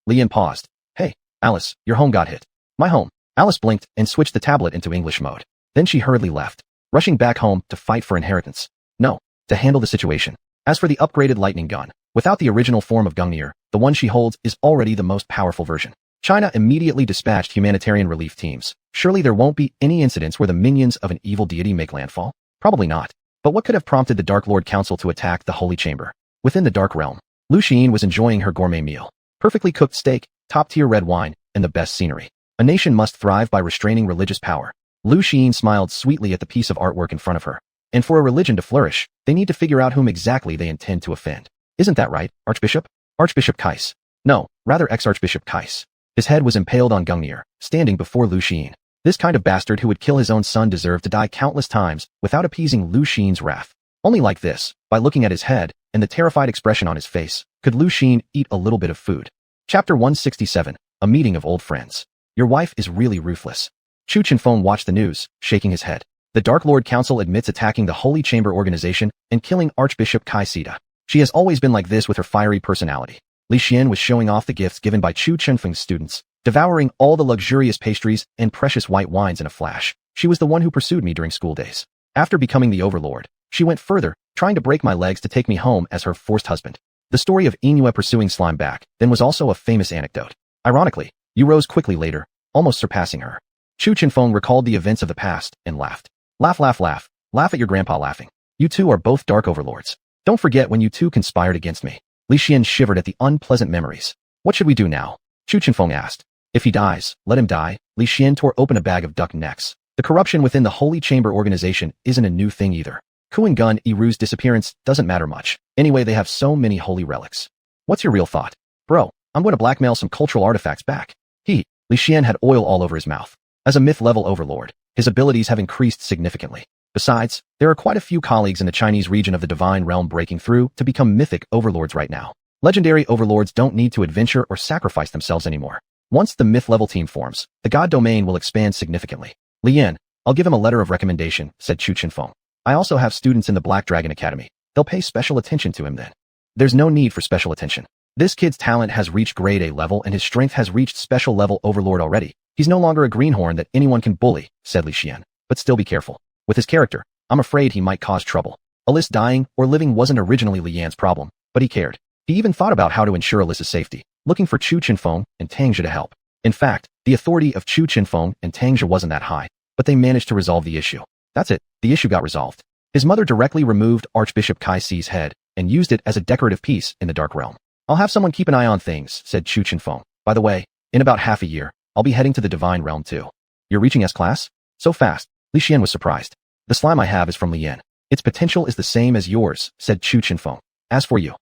[SPEAKER 1] Li Yan paused. Hey, Alice, your home got hit. My home. Alice blinked and switched the tablet into English mode. Then she hurriedly left, rushing back home to fight for inheritance. No, to handle the situation. As for the upgraded lightning gun, without the original form of Nero, the one she holds is already the most powerful version. China immediately dispatched humanitarian relief teams. Surely there won't be any incidents where the minions of an evil deity make landfall? Probably not. But what could have prompted the Dark Lord Council to attack the Holy Chamber? Within the Dark Realm, Lu Xiying was enjoying her gourmet meal. Perfectly cooked steak, top-tier red wine, and the best scenery. A nation must thrive by restraining religious power. Lu Xiying smiled sweetly at the piece of artwork in front of her. And for a religion to flourish, they need to figure out whom exactly they intend to offend. Isn't that right, Archbishop? Archbishop Kais. No, rather ex-Archbishop Kais. His head was impaled on Nero, standing before Lu Xiying. This kind of bastard who would kill his own son deserved to die countless times without appeasing Lu Xiying's wrath. Only like this, by looking at his head and the terrified expression on his face, could Lu Xiying eat a little bit of food. Chapter 167, A Meeting of Old Friends. Your wife is really ruthless. Chu Chenfeng watched the news, shaking his head. The Dark Lord Council admits attacking the Holy Chamber organization and killing Archbishop Kai Sita. She has always been like this with her fiery personality. Li Xian was showing off the gifts given by Chu Chenfeng's students, devouring all the luxurious pastries and precious white wines in a flash. She was the one who pursued me during school days. After becoming the overlord, she went further, trying to break my legs to take me home as her forced husband. The story of Inue pursuing Slime back then was also a famous anecdote. Ironically, you rose quickly later, almost surpassing her. Chu Chenfeng recalled the events of the past and laughed. Laugh, laugh, laugh. Laugh at your grandpa laughing. You two are both dark overlords. Don't forget when you two conspired against me. Li Xian shivered at the unpleasant memories. What should we do now? Chu Chenfeng asked. If he dies, let him die. Li Xian tore open a bag of duck necks. The corruption within the Holy Chamber organization isn't a new thing either. Kuan Gun Iru's disappearance doesn't matter much. Anyway, they have so many holy relics. What's your real thought? Bro, I'm going to blackmail some cultural artifacts back. Li Xian had oil all over his mouth. As a myth-level overlord, his abilities have increased significantly. Besides, there are quite a few colleagues in the Chinese region of the divine realm breaking through to become mythic overlords right now. Legendary overlords don't need to adventure or sacrifice themselves anymore. Once the myth-level team forms, the god domain will expand significantly. Li Yan, I'll give him a letter of recommendation, said Chu Chenfeng. I also have students in the Black Dragon Academy. They'll pay special attention to him then. There's no need for special attention. This kid's talent has reached grade A level and his strength has reached special level overlord already. He's no longer a greenhorn that anyone can bully, said Li Xian. But still be careful. With his character, I'm afraid he might cause trouble. Alice dying or living wasn't originally Li Yan's problem, but he cared. He even thought about how to ensure Alice's safety, looking for Chu Chenfeng and Tangjia to help. In fact, the authority of Chu Chenfeng and Tangjia wasn't that high, but they managed to resolve the issue. That's it, the issue got resolved. His mother directly removed Archbishop Kai Si's head and used it as a decorative piece in the Dark Realm. I'll have someone keep an eye on things, said Chu Chenfeng. By the way, in about half a year, I'll be heading to the Divine Realm too. You're reaching S-class? So fast. Li Xian was surprised. The slime I have is from Li Yan. Its potential is the same as yours, said Chu Chenfeng. As for you,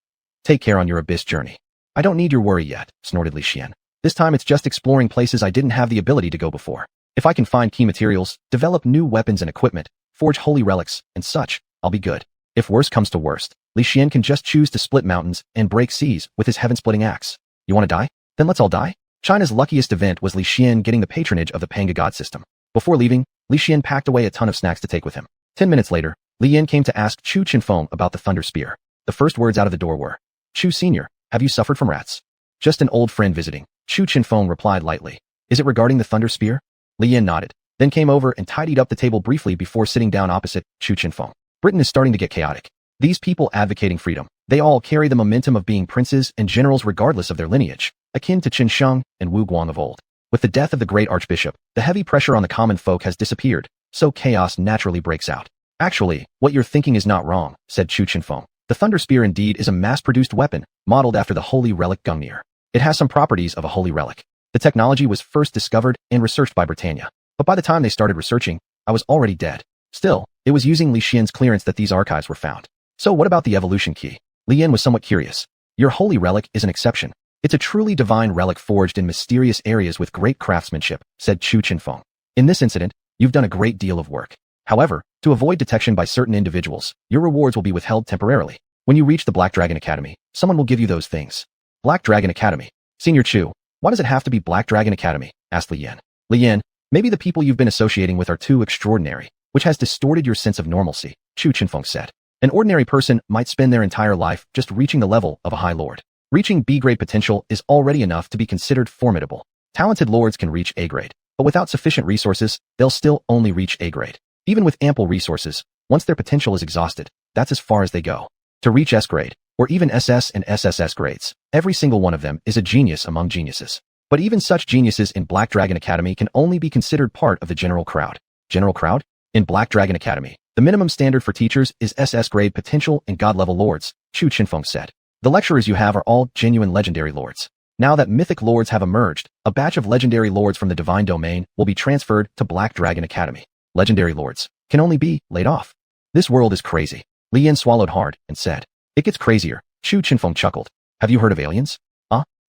[SPEAKER 1] take care on your abyss journey. I don't need your worry yet, snorted Li Xian. This time it's just exploring places I didn't have the ability to go before. If I can find key materials, develop new weapons and equipment, forge holy relics, and such, I'll be good. If worst comes to worst, Li Xian can just choose to split mountains and break seas with his heaven-splitting axe. You want to die? Then let's all die? China's luckiest event was Li Xian getting the patronage of the Panga God system. Before leaving, Li Xian packed away a ton of snacks to take with him. 10 minutes later, Li Yan came to ask Chu Chenfeng about the Thunder Spear. The first words out of the door were, Chu Senior, have you suffered from rats? Just an old friend visiting, Chu Chenfeng replied lightly. Is it regarding the Thunder Spear? Li Yan nodded, then came over and tidied up the table briefly before sitting down opposite Chu Chenfeng. Britain is starting to get chaotic. These people advocating freedom, they all carry the momentum of being princes and generals regardless of their lineage, akin to Qin Sheng and Wu Guang of old. With the death of the great archbishop, the heavy pressure on the common folk has disappeared, so chaos naturally breaks out. Actually, what you're thinking is not wrong, said Chu Chenfeng. The Thunder Spear indeed is a mass-produced weapon, modeled after the holy relic Gungnir. It has some properties of a holy relic. The technology was first discovered and researched by Britannia, but by the time they started researching, I was already dead. Still, it was using Li Xian's clearance that these archives were found. So what about the evolution key? Li Yan was somewhat curious. Your holy relic is an exception. It's a truly divine relic forged in mysterious areas with great craftsmanship, said Chu Chenfeng. In this incident, you've done a great deal of work. However, to avoid detection by certain individuals, your rewards will be withheld temporarily. When you reach the Black Dragon Academy, someone will give you those things. Black Dragon Academy. Senior Chu, why does it have to be Black Dragon Academy? Asked Li Yan. Li Yan, maybe the people you've been associating with are too extraordinary, which has distorted your sense of normalcy, Chu Chenfeng said. An ordinary person might spend their entire life just reaching the level of a high lord. Reaching B-grade potential is already enough to be considered formidable. Talented lords can reach A-grade, but without sufficient resources, they'll still only reach A-grade. Even with ample resources, once their potential is exhausted, that's as far as they go. To reach S-grade, or even SS and SSS grades, every single one of them is a genius among geniuses. But even such geniuses in Black Dragon Academy can only be considered part of the general crowd. General crowd? In Black Dragon Academy, the minimum standard for teachers is SS grade potential and god-level lords, Chu Chenfeng said. The lecturers you have are all genuine legendary lords. Now that mythic lords have emerged, a batch of legendary lords from the divine domain will be transferred to Black Dragon Academy. Legendary lords can only be laid off. This world is crazy. Li Yan swallowed hard and said, It gets crazier. Chu Chenfeng chuckled. Have you heard of aliens?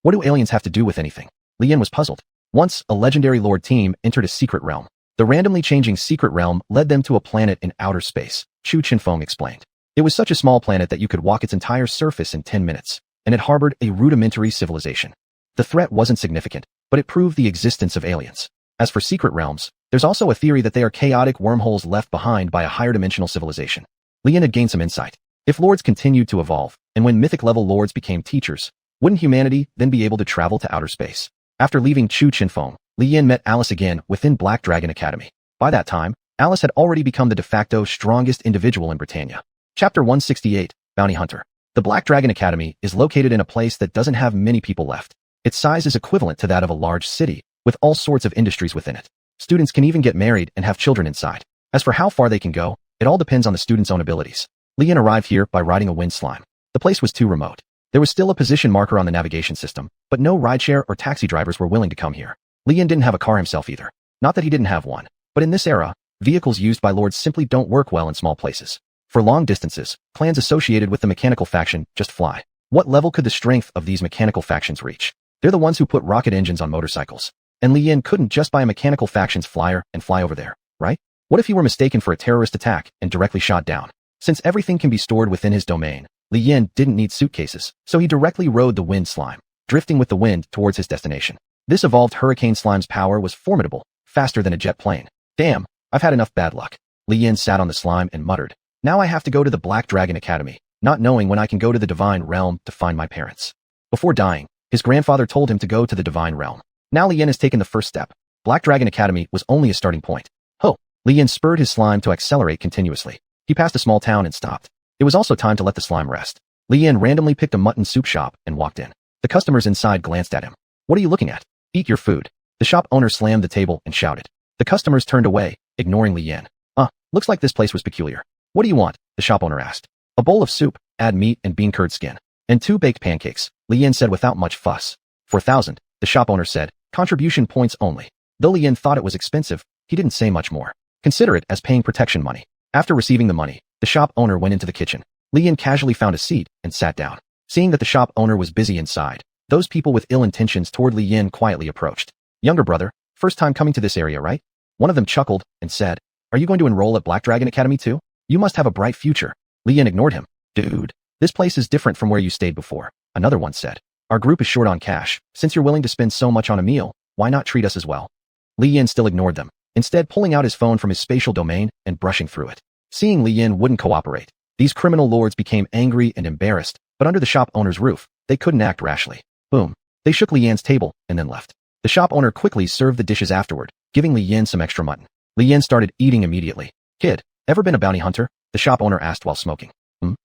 [SPEAKER 1] What do aliens have to do with anything? Li Yan was puzzled. Once, a legendary lord team entered a secret realm. The randomly changing secret realm led them to a planet in outer space, Chu Chenfeng explained. It was such a small planet that you could walk its entire surface in 10 minutes, and it harbored a rudimentary civilization. The threat wasn't significant, but it proved the existence of aliens. As for secret realms, there's also a theory that they are chaotic wormholes left behind by a higher dimensional civilization. Li Yan had gained some insight. If lords continued to evolve, and when mythic-level lords became teachers, wouldn't humanity then be able to travel to outer space? After leaving Chu Chenfeng, Li Yan met Alice again within Black Dragon Academy. By that time, Alice had already become the de facto strongest individual in Britannia. Chapter 168, Bounty Hunter. The Black Dragon Academy is located in a place that doesn't have many people left. Its size is equivalent to that of a large city, with all sorts of industries within it. Students can even get married and have children inside. As for how far they can go, it all depends on the student's own abilities. Li Yan arrived here by riding a wind slime. The place was too remote. There was still a position marker on the navigation system, but no rideshare or taxi drivers were willing to come here. Li Yan didn't have a car himself either. Not that he didn't have one, but in this era, vehicles used by lords simply don't work well in small places. For long distances, clans associated with the mechanical faction just fly. What level could the strength of these mechanical factions reach? They're the ones who put rocket engines on motorcycles. And Li Yan couldn't just buy a mechanical faction's flyer and fly over there, right? What if he were mistaken for a terrorist attack and directly shot down? Since everything can be stored within his domain, Li Yan didn't need suitcases, so he directly rode the wind slime, drifting with the wind towards his destination. This evolved hurricane slime's power was formidable, faster than a jet plane. Damn, I've had enough bad luck. Li Yan sat on the slime and muttered. Now I have to go to the Black Dragon Academy, not knowing when I can go to the Divine Realm to find my parents. Before dying, his grandfather told him to go to the Divine Realm. Now Li Yan has taken the first step. Black Dragon Academy was only a starting point. Ho! Li Yan spurred his slime to accelerate continuously. He passed a small town and stopped. It was also time to let the slime rest. Li Yan randomly picked a mutton soup shop and walked in. The customers inside glanced at him. What are you looking at? Eat your food. The shop owner slammed the table and shouted. The customers turned away, ignoring Li Yan. Looks like this place was peculiar. What do you want? The shop owner asked. A bowl of soup, add meat and bean curd skin, and 2 baked pancakes. Li Yin said without much fuss. 4,000, the shop owner said, contribution points only. Though Li Yin thought it was expensive, he didn't say much more. Consider it as paying protection money. After receiving the money, the shop owner went into the kitchen. Li Yin casually found a seat and sat down. Seeing that the shop owner was busy inside, those people with ill intentions toward Li Yin quietly approached. Younger brother, first time coming to this area, right? One of them chuckled and said, are you going to enroll at Black Dragon Academy too? You must have a bright future. Li Yin ignored him. Dude, this place is different from where you stayed before. Another one said, our group is short on cash. Since you're willing to spend so much on a meal, why not treat us as well? Li Yin still ignored them, instead pulling out his phone from his spatial domain and brushing through it. Seeing Li Yin wouldn't cooperate, these criminal lords became angry and embarrassed, but under the shop owner's roof, they couldn't act rashly. Boom. They shook Li Yin's table and then left. The shop owner quickly served the dishes afterward, giving Li Yin some extra mutton. Li Yin started eating immediately. Kid, ever been a bounty hunter? The shop owner asked while smoking.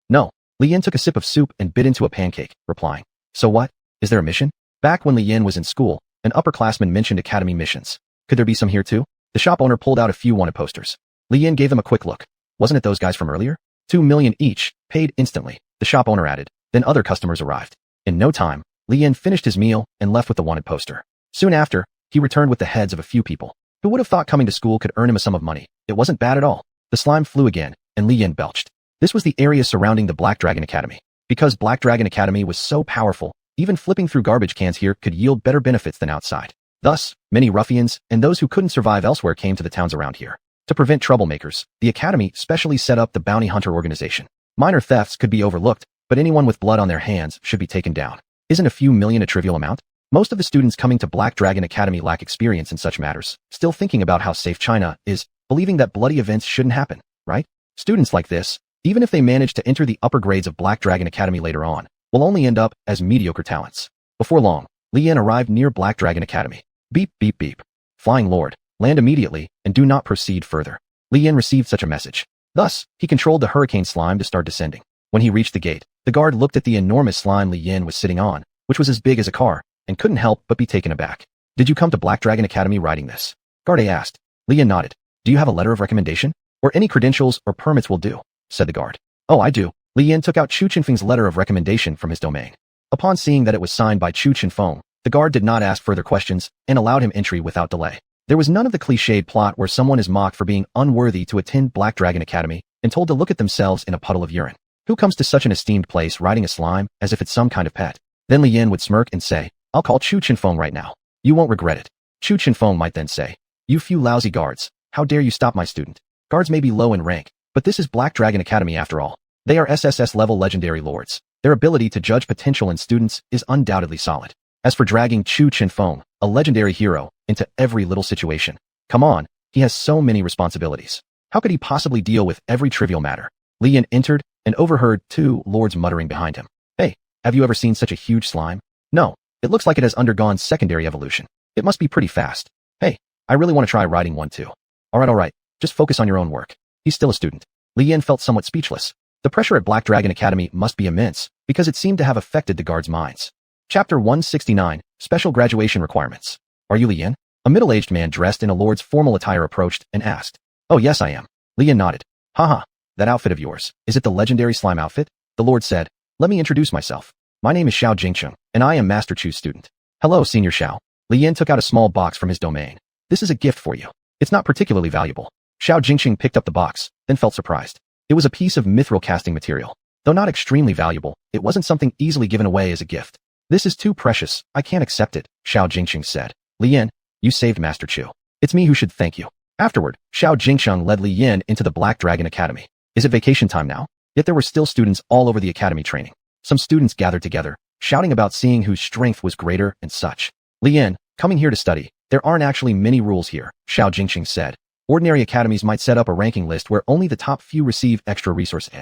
[SPEAKER 1] No. Li Yin took a sip of soup and bit into a pancake, replying. So what? Is there a mission? Back when Li Yin was in school, an upperclassman mentioned academy missions. Could there be some here too? The shop owner pulled out a few wanted posters. Li Yin gave them a quick look. Wasn't it those guys from earlier? 2 million each, paid instantly, the shop owner added. Then other customers arrived. In no time, Li Yin finished his meal and left with the wanted poster. Soon after, he returned with the heads of a few people. Who would have thought coming to school could earn him a sum of money? It wasn't bad at all. The slime flew again, and Li Yin belched. This was the area surrounding the Black Dragon Academy. Because Black Dragon Academy was so powerful, even flipping through garbage cans here could yield better benefits than outside. Thus, many ruffians and those who couldn't survive elsewhere came to the towns around here. To prevent troublemakers, the academy specially set up the bounty hunter organization. Minor thefts could be overlooked, but anyone with blood on their hands should be taken down. Isn't a few million a trivial amount? Most of the students coming to Black Dragon Academy lack experience in such matters, still thinking about how safe China is, believing that bloody events shouldn't happen, right? Students like this, even if they manage to enter the upper grades of Black Dragon Academy later on, will only end up as mediocre talents. Before long, Li Yin arrived near Black Dragon Academy. Beep, beep, beep. Flying Lord, land immediately and do not proceed further. Li Yin received such a message. Thus, he controlled the hurricane slime to start descending. When he reached the gate, the guard looked at the enormous slime Li Yin was sitting on, which was as big as a car, and couldn't help but be taken aback. Did you come to Black Dragon Academy riding this? Guard asked. Li Yin nodded. Do you have a letter of recommendation? Or any credentials or permits will do, said the guard. Oh, I do. Li Yin took out Chu Chenfeng's letter of recommendation from his domain. Upon seeing that it was signed by Chu Chenfeng, the guard did not ask further questions and allowed him entry without delay. There was none of the cliched plot where someone is mocked for being unworthy to attend Black Dragon Academy and told to look at themselves in a puddle of urine. Who comes to such an esteemed place riding a slime as if it's some kind of pet? Then Li Yin would smirk and say, I'll call Chu Chenfeng right now. You won't regret it. Chu Chenfeng might then say, you few lousy guards, how dare you stop my student? Guards may be low in rank, but this is Black Dragon Academy after all. They are SSS-level legendary lords. Their ability to judge potential in students is undoubtedly solid. As for dragging Chu Chenfeng, a legendary hero, into every little situation, come on, he has so many responsibilities. How could he possibly deal with every trivial matter? Li Yin entered and overheard 2 lords muttering behind him. Hey, have you ever seen such a huge slime? No, it looks like it has undergone secondary evolution. It must be pretty fast. Hey, I really want to try riding one too. Alright, just focus on your own work. He's still a student. Li Yin felt somewhat speechless. The pressure at Black Dragon Academy must be immense, because it seemed to have affected the guards' minds. Chapter 169, Special Graduation Requirements. Are you Li Yin? A middle-aged man dressed in a lord's formal attire approached and asked. Oh yes, I am. Li Yin nodded. Haha, that outfit of yours, is it the legendary slime outfit? The lord said. Let me introduce myself. My name is Xiao Jingcheng, and I am Master Chu's student. Hello, Senior Xiao. Li Yin took out a small box from his domain. This is a gift for you. It's not particularly valuable. Xiao Jingcheng picked up the box, then felt surprised. It was a piece of mithril casting material. Though not extremely valuable, it wasn't something easily given away as a gift. This is too precious, I can't accept it, Xiao Jingcheng said. Li Yin, you saved Master Chu. It's me who should thank you. Afterward, Xiao Jingcheng led Li Yin into the Black Dragon Academy. Is it vacation time now? Yet there were still students all over the academy training. Some students gathered together, shouting about seeing whose strength was greater and such. Li Yin, coming here to study, there aren't actually many rules here, Xiao Jingcheng said. Ordinary academies might set up a ranking list where only the top few receive extra resources.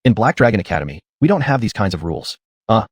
[SPEAKER 1] In Black Dragon Academy, we don't have these kinds of rules.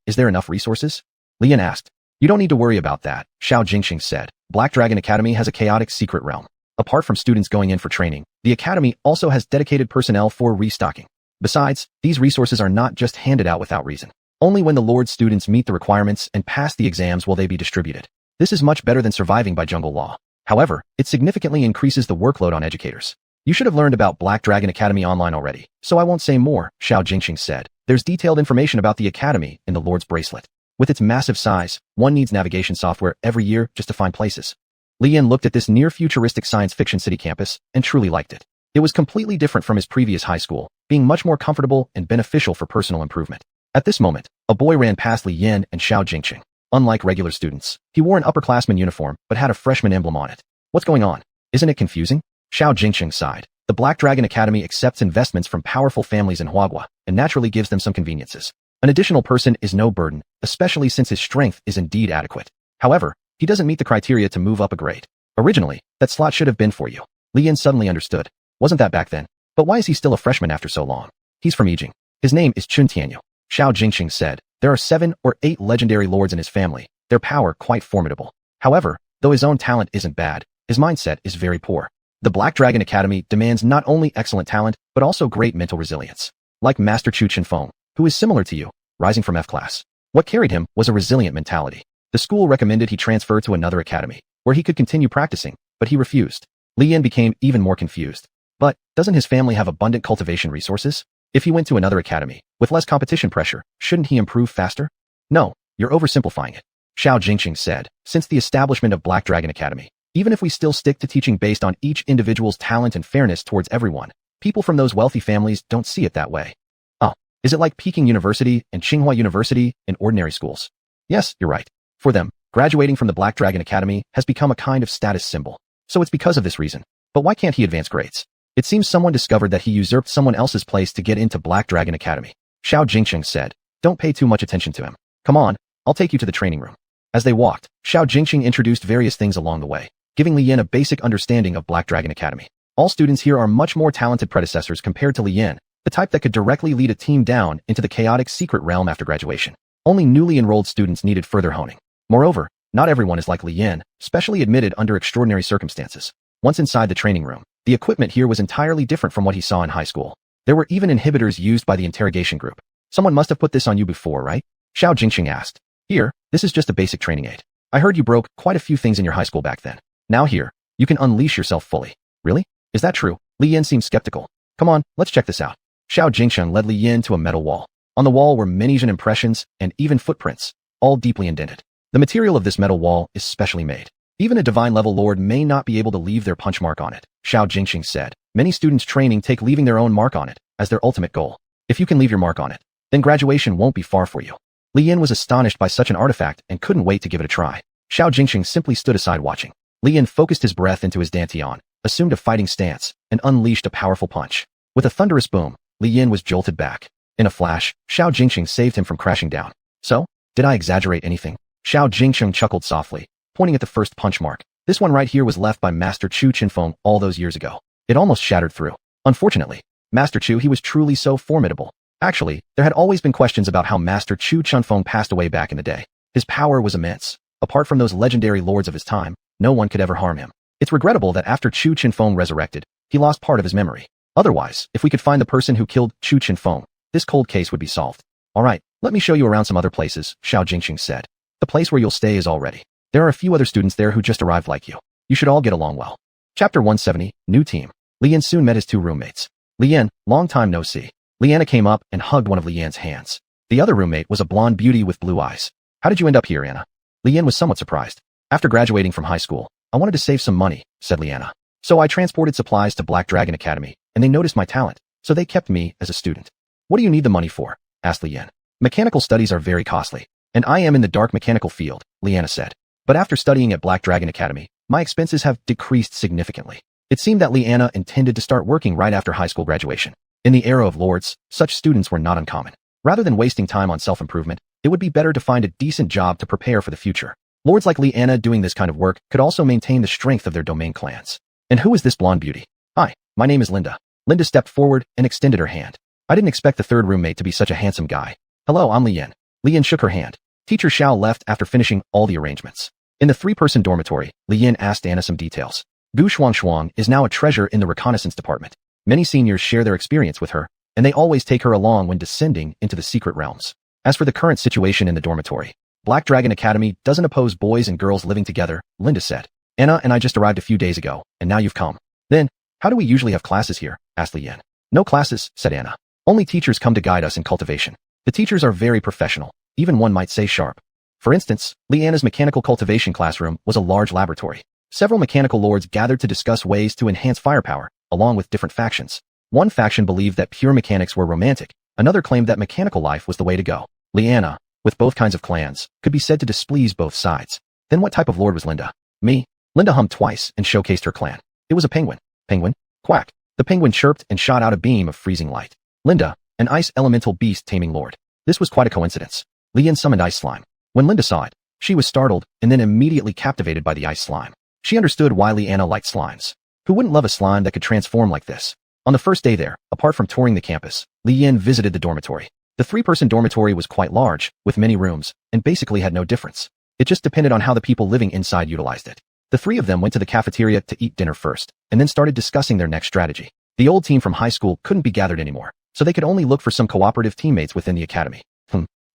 [SPEAKER 1] Is there enough resources? Li Yin asked. You don't need to worry about that, Xiao Jingcheng said. Black Dragon Academy has a chaotic secret realm. Apart from students going in for training, the academy also has dedicated personnel for restocking. Besides, these resources are not just handed out without reason. Only when the Lord's students meet the requirements and pass the exams will they be distributed. This is much better than surviving by jungle law. However, it significantly increases the workload on educators. You should have learned about Black Dragon Academy online already, so I won't say more, Xiao Jingcheng said. There's detailed information about the academy in the Lord's bracelet. With its massive size, one needs navigation software every year just to find places. Li Yan looked at this near-futuristic science fiction city campus and truly liked it. It was completely different from his previous high school, being much more comfortable and beneficial for personal improvement. At this moment, a boy ran past Li Yan and Xiao Jingqing. Unlike regular students, he wore an upperclassman uniform but had a freshman emblem on it. What's going on? Isn't it confusing? Xiao Jingqing sighed. The Black Dragon Academy accepts investments from powerful families in Huagua and naturally gives them some conveniences. An additional person is no burden, especially since his strength is indeed adequate. However, he doesn't meet the criteria to move up a grade. Originally, that slot should have been for you. Li Yan suddenly understood. Wasn't that back then? But why is he still a freshman after so long? He's from Yijing. His name is Chun Tianyu. Xiao Jingqing said. There are 7 or 8 legendary lords in his family, their power quite formidable. However, though his own talent isn't bad, his mindset is very poor. The Black Dragon Academy demands not only excellent talent, but also great mental resilience. Like Master Chu Chenfeng, who is similar to you, rising from F class. What carried him was a resilient mentality. The school recommended he transfer to another academy, where he could continue practicing, but he refused. Li Yan became even more confused. But, doesn't his family have abundant cultivation resources? If he went to another academy, with less competition pressure, shouldn't he improve faster? No, you're oversimplifying it. Xiao Jingqing said, since the establishment of Black Dragon Academy, even if we still stick to teaching based on each individual's talent and fairness towards everyone, people from those wealthy families don't see it that way. Oh, is it like Peking University and Tsinghua University in ordinary schools? Yes, you're right. For them, graduating from the Black Dragon Academy has become a kind of status symbol. So it's because of this reason. But why can't he advance grades? It seems someone discovered that he usurped someone else's place to get into Black Dragon Academy. Xiao Jingqing said, don't pay too much attention to him. Come on, I'll take you to the training room. As they walked, Xiao Jingqing introduced various things along the way, giving Li Yan a basic understanding of Black Dragon Academy. All students here are much more talented predecessors compared to Li Yan, the type that could directly lead a team down into the chaotic secret realm after graduation. Only newly enrolled students needed further honing. Moreover, not everyone is like Li Yan, specially admitted under extraordinary circumstances. Once inside the training room, the equipment here was entirely different from what he saw in high school. There were even inhibitors used by the interrogation group. Someone must have put this on you before, right? Xiao Jingqing asked. Here, this is just a basic training aid. I heard you broke quite a few things in your high school back then. Now here, you can unleash yourself fully. Really? Is that true? Li Yan seemed skeptical. Come on, let's check this out. Xiao Jingqing led Li Yan to a metal wall. On the wall were many impressions and even footprints, all deeply indented. The material of this metal wall is specially made. Even a divine-level lord may not be able to leave their punch mark on it, Xiao Jingqing said. Many students training take leaving their own mark on it as their ultimate goal. If you can leave your mark on it, then graduation won't be far for you. Li Yan was astonished by such an artifact and couldn't wait to give it a try. Xiao Jingqing simply stood aside watching. Li Yan focused his breath into his dantian, assumed a fighting stance, and unleashed a powerful punch. With a thunderous boom, Li Yan was jolted back. In a flash, Xiao Jingqing saved him from crashing down. So, did I exaggerate anything? Xiao Jingqing chuckled softly, pointing at the first punch mark. This one right here was left by Master Chu Chenfeng all those years ago. It almost shattered through. Unfortunately, Master Chu, he was truly so formidable. Actually, there had always been questions about how Master Chu Chenfeng passed away back in the day. His power was immense. Apart from those legendary lords of his time, no one could ever harm him. It's regrettable that after Chu Chenfeng resurrected, he lost part of his memory. Otherwise, if we could find the person who killed Chu Chenfeng, this cold case would be solved. Alright, let me show you around some other places, Xiao Jingqing said. The place where you'll stay is all ready. There are a few other students there who just arrived like you. You should all get along well. Chapter 170, New Team. Li Yan soon met his 2 roommates. Li Yan, long time no see. Liana came up and hugged one of Li Yan's hands. The other roommate was a blonde beauty with blue eyes. How did you end up here, Anna? Li Yan was somewhat surprised. After graduating from high school, I wanted to save some money, said Liana. So I transported supplies to Black Dragon Academy, and they noticed my talent, so they kept me as a student. What do you need the money for? Asked Li Yan. Mechanical studies are very costly, and I am in the dark mechanical field, Liana said. But after studying at Black Dragon Academy, my expenses have decreased significantly. It seemed that Liana intended to start working right after high school graduation. In the era of lords, such students were not uncommon. Rather than wasting time on self-improvement, it would be better to find a decent job to prepare for the future. Lords like Liana doing this kind of work could also maintain the strength of their domain clans. And who is this blonde beauty? Hi, my name is Linda. Linda stepped forward and extended her hand. I didn't expect the third roommate to be such a handsome guy. Hello, I'm Li Yan. Li Yan shook her hand. Teacher Xiao left after finishing all the arrangements. In the 3-person dormitory, Li Yan asked Anna some details. Xuanhuan is now a treasure in the reconnaissance department. Many seniors share their experience with her, and they always take her along when descending into the secret realms. As for the current situation in the dormitory, Black Dragon Academy doesn't oppose boys and girls living together, Linda said. Anna and I just arrived a few days ago, and now you've come. Then, how do we usually have classes here? Asked Li Yan. No classes, said Anna. Only teachers come to guide us in cultivation. The teachers are very professional, even one might say sharp. For instance, Leanna's mechanical cultivation classroom was a large laboratory. Several mechanical lords gathered to discuss ways to enhance firepower, along with different factions. One faction believed that pure mechanics were romantic, another claimed that mechanical life was the way to go. Leanna, with both kinds of clans, could be said to displease both sides. Then what type of lord was Linda? Me? Linda hummed twice and showcased her clan. It was a penguin. Penguin? Quack. The penguin chirped and shot out a beam of freezing light. Linda, an ice elemental beast taming lord. This was quite a coincidence. Lian summoned ice slime. When Linda saw it, she was startled and then immediately captivated by the ice slime. She understood why Leanna liked slimes. Who wouldn't love a slime that could transform like this? On the first day there, apart from touring the campus, Lian visited the dormitory. The 3-person dormitory was quite large, with many rooms, and basically had no difference. It just depended on how the people living inside utilized it. The 3 of them went to the cafeteria to eat dinner first, and then started discussing their next strategy. The old team from high school couldn't be gathered anymore, so they could only look for some cooperative teammates within the academy.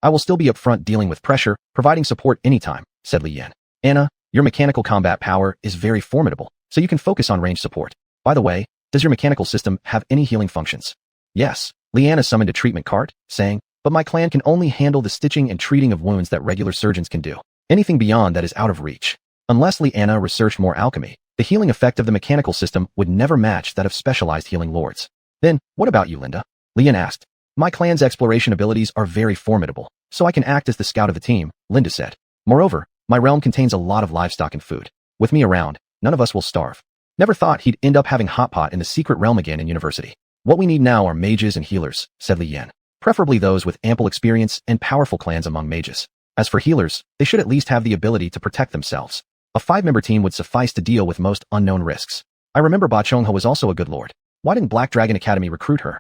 [SPEAKER 1] I will still be up front dealing with pressure, providing support anytime, said Lian. Anna, your mechanical combat power is very formidable, so you can focus on range support. By the way, does your mechanical system have any healing functions? Yes. Leanna summoned a treatment cart, saying, but my clan can only handle the stitching and treating of wounds that regular surgeons can do. Anything beyond that is out of reach. Unless Leanna researched more alchemy, the healing effect of the mechanical system would never match that of specialized healing lords. Then, what about you, Linda? Lian asked. My clan's exploration abilities are very formidable, so I can act as the scout of the team, Linda said. Moreover, my realm contains a lot of livestock and food. With me around, none of us will starve. Never thought he'd end up having hot pot in the secret realm again in university. What we need now are mages and healers, said Lian. Preferably those with ample experience and powerful clans among mages. As for healers, they should at least have the ability to protect themselves. A 5-member team would suffice to deal with most unknown risks. I remember Ba Chonghe was also a good lord. Why didn't Black Dragon Academy recruit her?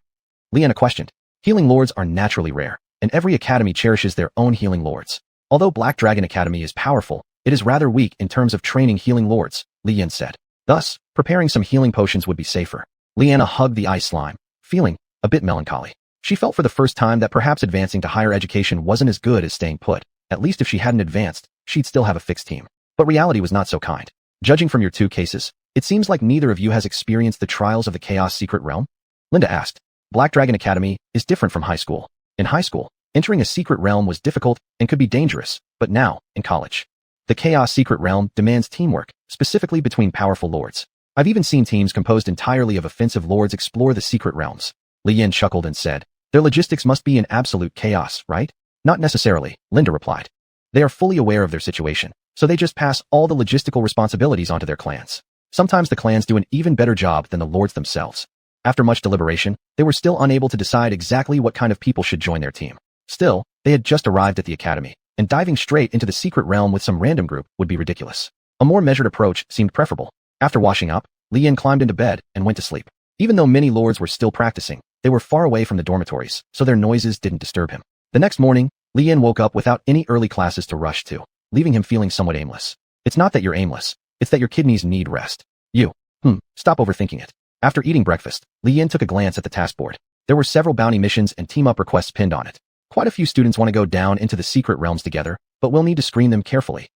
[SPEAKER 1] Liana questioned. Healing lords are naturally rare, and every academy cherishes their own healing lords. Although Black Dragon Academy is powerful, it is rather weak in terms of training healing lords, Lian said. Thus, preparing some healing potions would be safer. Liana hugged the ice slime, feeling a bit melancholy. She felt for the first time that perhaps advancing to higher education wasn't as good as staying put. At least if she hadn't advanced, she'd still have a fixed team. But reality was not so kind. Judging from your 2 cases, it seems like neither of you has experienced the trials of the Chaos Secret Realm? Linda asked. Black Dragon Academy is different from high school. In high school, entering a secret realm was difficult and could be dangerous, but now, in college, the Chaos Secret Realm demands teamwork, specifically between powerful lords. I've even seen teams composed entirely of offensive lords explore the secret realms. Lian chuckled and said, their logistics must be in absolute chaos, right? Not necessarily, Linda replied. They are fully aware of their situation, so they just pass all the logistical responsibilities onto their clans. Sometimes the clans do an even better job than the lords themselves. After much deliberation, they were still unable to decide exactly what kind of people should join their team. Still, they had just arrived at the academy, and diving straight into the secret realm with some random group would be ridiculous. A more measured approach seemed preferable. After washing up, Lian climbed into bed and went to sleep. Even though many lords were still practicing, they were far away from the dormitories, so their noises didn't disturb him. The next morning, Lian woke up without any early classes to rush to, leaving him feeling somewhat aimless. It's not that you're aimless, it's that your kidneys need rest. Stop overthinking it. After eating breakfast, Lian took a glance at the task board. There were several bounty missions and team-up requests pinned on it. Quite a few students want to go down into the secret realms together, but we'll need to screen them carefully.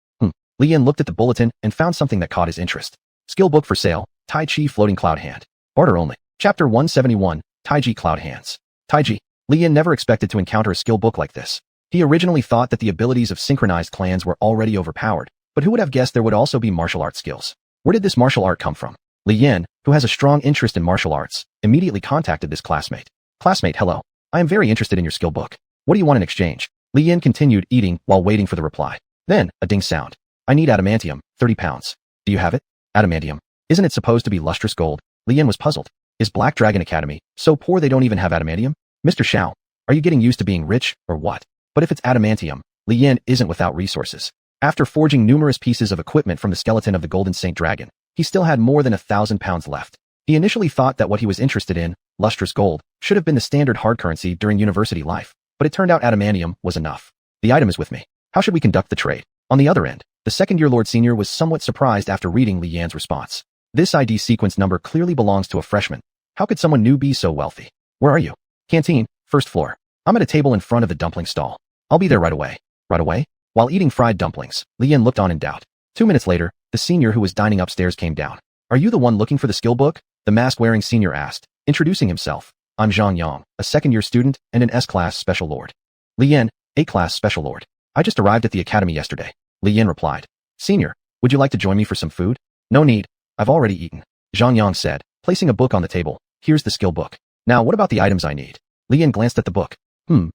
[SPEAKER 1] Lian looked at the bulletin and found something that caught his interest. Skill book for sale, Tai Chi Floating Cloud Hand. Barter only. Chapter 171, Tai Chi Cloud Hands. Tai Chi. Lian never expected to encounter a skill book like this. He originally thought that the abilities of synchronized clans were already overpowered, but who would have guessed there would also be martial arts skills? Where did this martial art come from? Lian, who has a strong interest in martial arts, immediately contacted this classmate. Classmate, hello. I am very interested in your skill book. What do you want in exchange? Lian continued eating while waiting for the reply. Then, a ding sound. I need adamantium, 30 pounds. Do you have it? Adamantium. Isn't it supposed to be lustrous gold? Lian was puzzled. Is Black Dragon Academy so poor they don't even have adamantium? Mr. Xiao, are you getting used to being rich, or what? But if it's adamantium, Lian isn't without resources. After forging numerous pieces of equipment from the skeleton of the Golden Saint Dragon, he still had more than 1,000 pounds left. He initially thought that what he was interested in, lustrous gold, should have been the standard hard currency during university life, but it turned out adamantium was enough. The item is with me. How should we conduct the trade? On the other end, the second-year Lord Senior was somewhat surprised after reading Lian's response. This ID sequence number clearly belongs to a freshman. How could someone new be so wealthy? Where are you? Canteen, first floor. I'm at a table in front of the dumpling stall. I'll be there right away. Right away? While eating fried dumplings, Lian looked on in doubt. 2 minutes later, the senior who was dining upstairs came down. Are you the one looking for the skill book? The mask-wearing senior asked, introducing himself. I'm Zhang Yang, a second-year student and an S-class special lord. Lian, A-class special lord. I just arrived at the academy yesterday, Li Yin replied. Senior, would you like to join me for some food? No need. I've already eaten, Xuanhuan said, placing a book on the table. Here's the skill book. Now what about the items I need? Li Yin glanced at the book.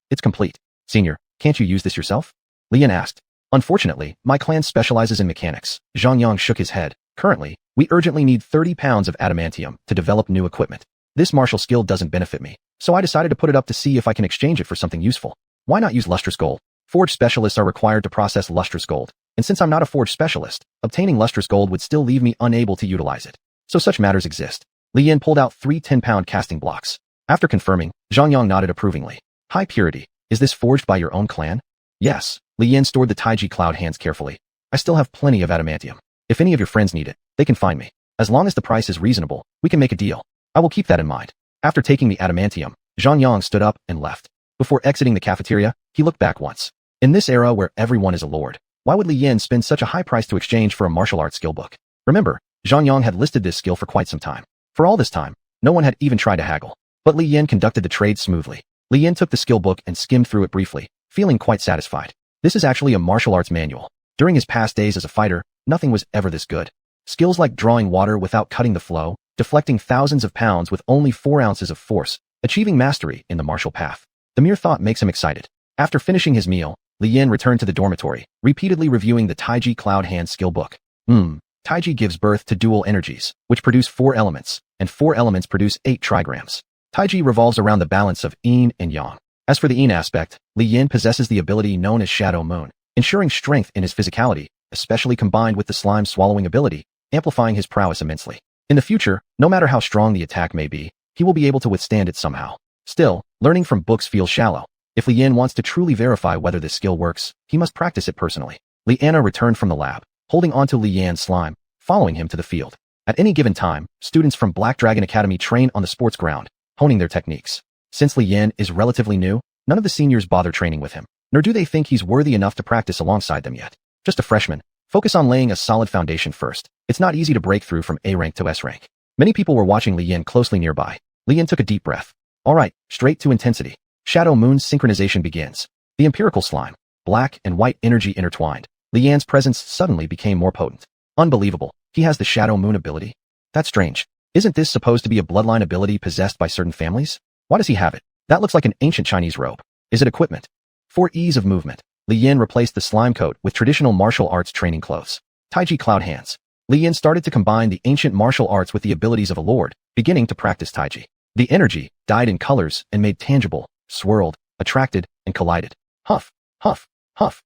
[SPEAKER 1] It's complete. Senior, can't you use this yourself? Li Yin asked. Unfortunately, my clan specializes in mechanics. Xuanhuan shook his head. Currently, we urgently need 30 pounds of adamantium to develop new equipment. This martial skill doesn't benefit me, so I decided to put it up to see if I can exchange it for something useful. Why not use lustrous gold? Forge specialists are required to process lustrous gold, and since I'm not a forge specialist, obtaining lustrous gold would still leave me unable to utilize it. So such matters exist. Li Yin pulled out 3 10-pound casting blocks. After confirming, Xuanhuan nodded approvingly. High purity. Is this forged by your own clan? Yes. Li Yin stored the Taiji cloud hands carefully. I still have plenty of adamantium. If any of your friends need it, they can find me. As long as the price is reasonable, we can make a deal. I will keep that in mind. After taking the adamantium, Xuanhuan stood up and left. Before exiting the cafeteria, he looked back once. In this era where everyone is a lord, why would Li Yin spend such a high price to exchange for a martial arts skill book? Remember, Xuanhuan had listed this skill for quite some time. For all this time, no one had even tried to haggle. But Li Yin conducted the trade smoothly. Li Yin took the skill book and skimmed through it briefly, feeling quite satisfied. This is actually a martial arts manual. During his past days as a fighter, nothing was ever this good. Skills like drawing water without cutting the flow, deflecting thousands of pounds with only 4 ounces of force, achieving mastery in the martial path. The mere thought makes him excited. After finishing his meal, Li Yin returned to the dormitory, repeatedly reviewing the Taiji Cloud Hand skill book. Taiji gives birth to dual energies, which produce 4 elements, and 4 elements produce 8 trigrams. Taiji revolves around the balance of yin and yang. As for the yin aspect, Li Yin possesses the ability known as Shadow Moon, ensuring strength in his physicality, especially combined with the slime swallowing ability, amplifying his prowess immensely. In the future, no matter how strong the attack may be, he will be able to withstand it somehow. Still, learning from books feels shallow. If Li Yin wants to truly verify whether this skill works, he must practice it personally. Li Anna returned from the lab, holding onto Li Yan's slime, following him to the field. At any given time, students from Black Dragon Academy train on the sports ground, honing their techniques. Since Li Yin is relatively new, none of the seniors bother training with him, nor do they think he's worthy enough to practice alongside them yet. Just a freshman. Focus on laying a solid foundation first. It's not easy to break through from A rank to S rank. Many people were watching Li Yin closely nearby. Li Yin took a deep breath. Alright, straight to intensity. Shadow Moon's synchronization begins. The empirical slime, black and white energy intertwined. Li Yan's presence suddenly became more potent. Unbelievable. He has the Shadow Moon ability? That's strange. Isn't this supposed to be a bloodline ability possessed by certain families? Why does he have it? That looks like an ancient Chinese robe. Is it equipment? For ease of movement, Li Yin replaced the slime coat with traditional martial arts training clothes. Taiji Cloud Hands. Li Yin started to combine the ancient martial arts with the abilities of a lord, beginning to practice Taiji. The energy, dyed in colors and made tangible, swirled, attracted, and collided. Huff, huff, huff.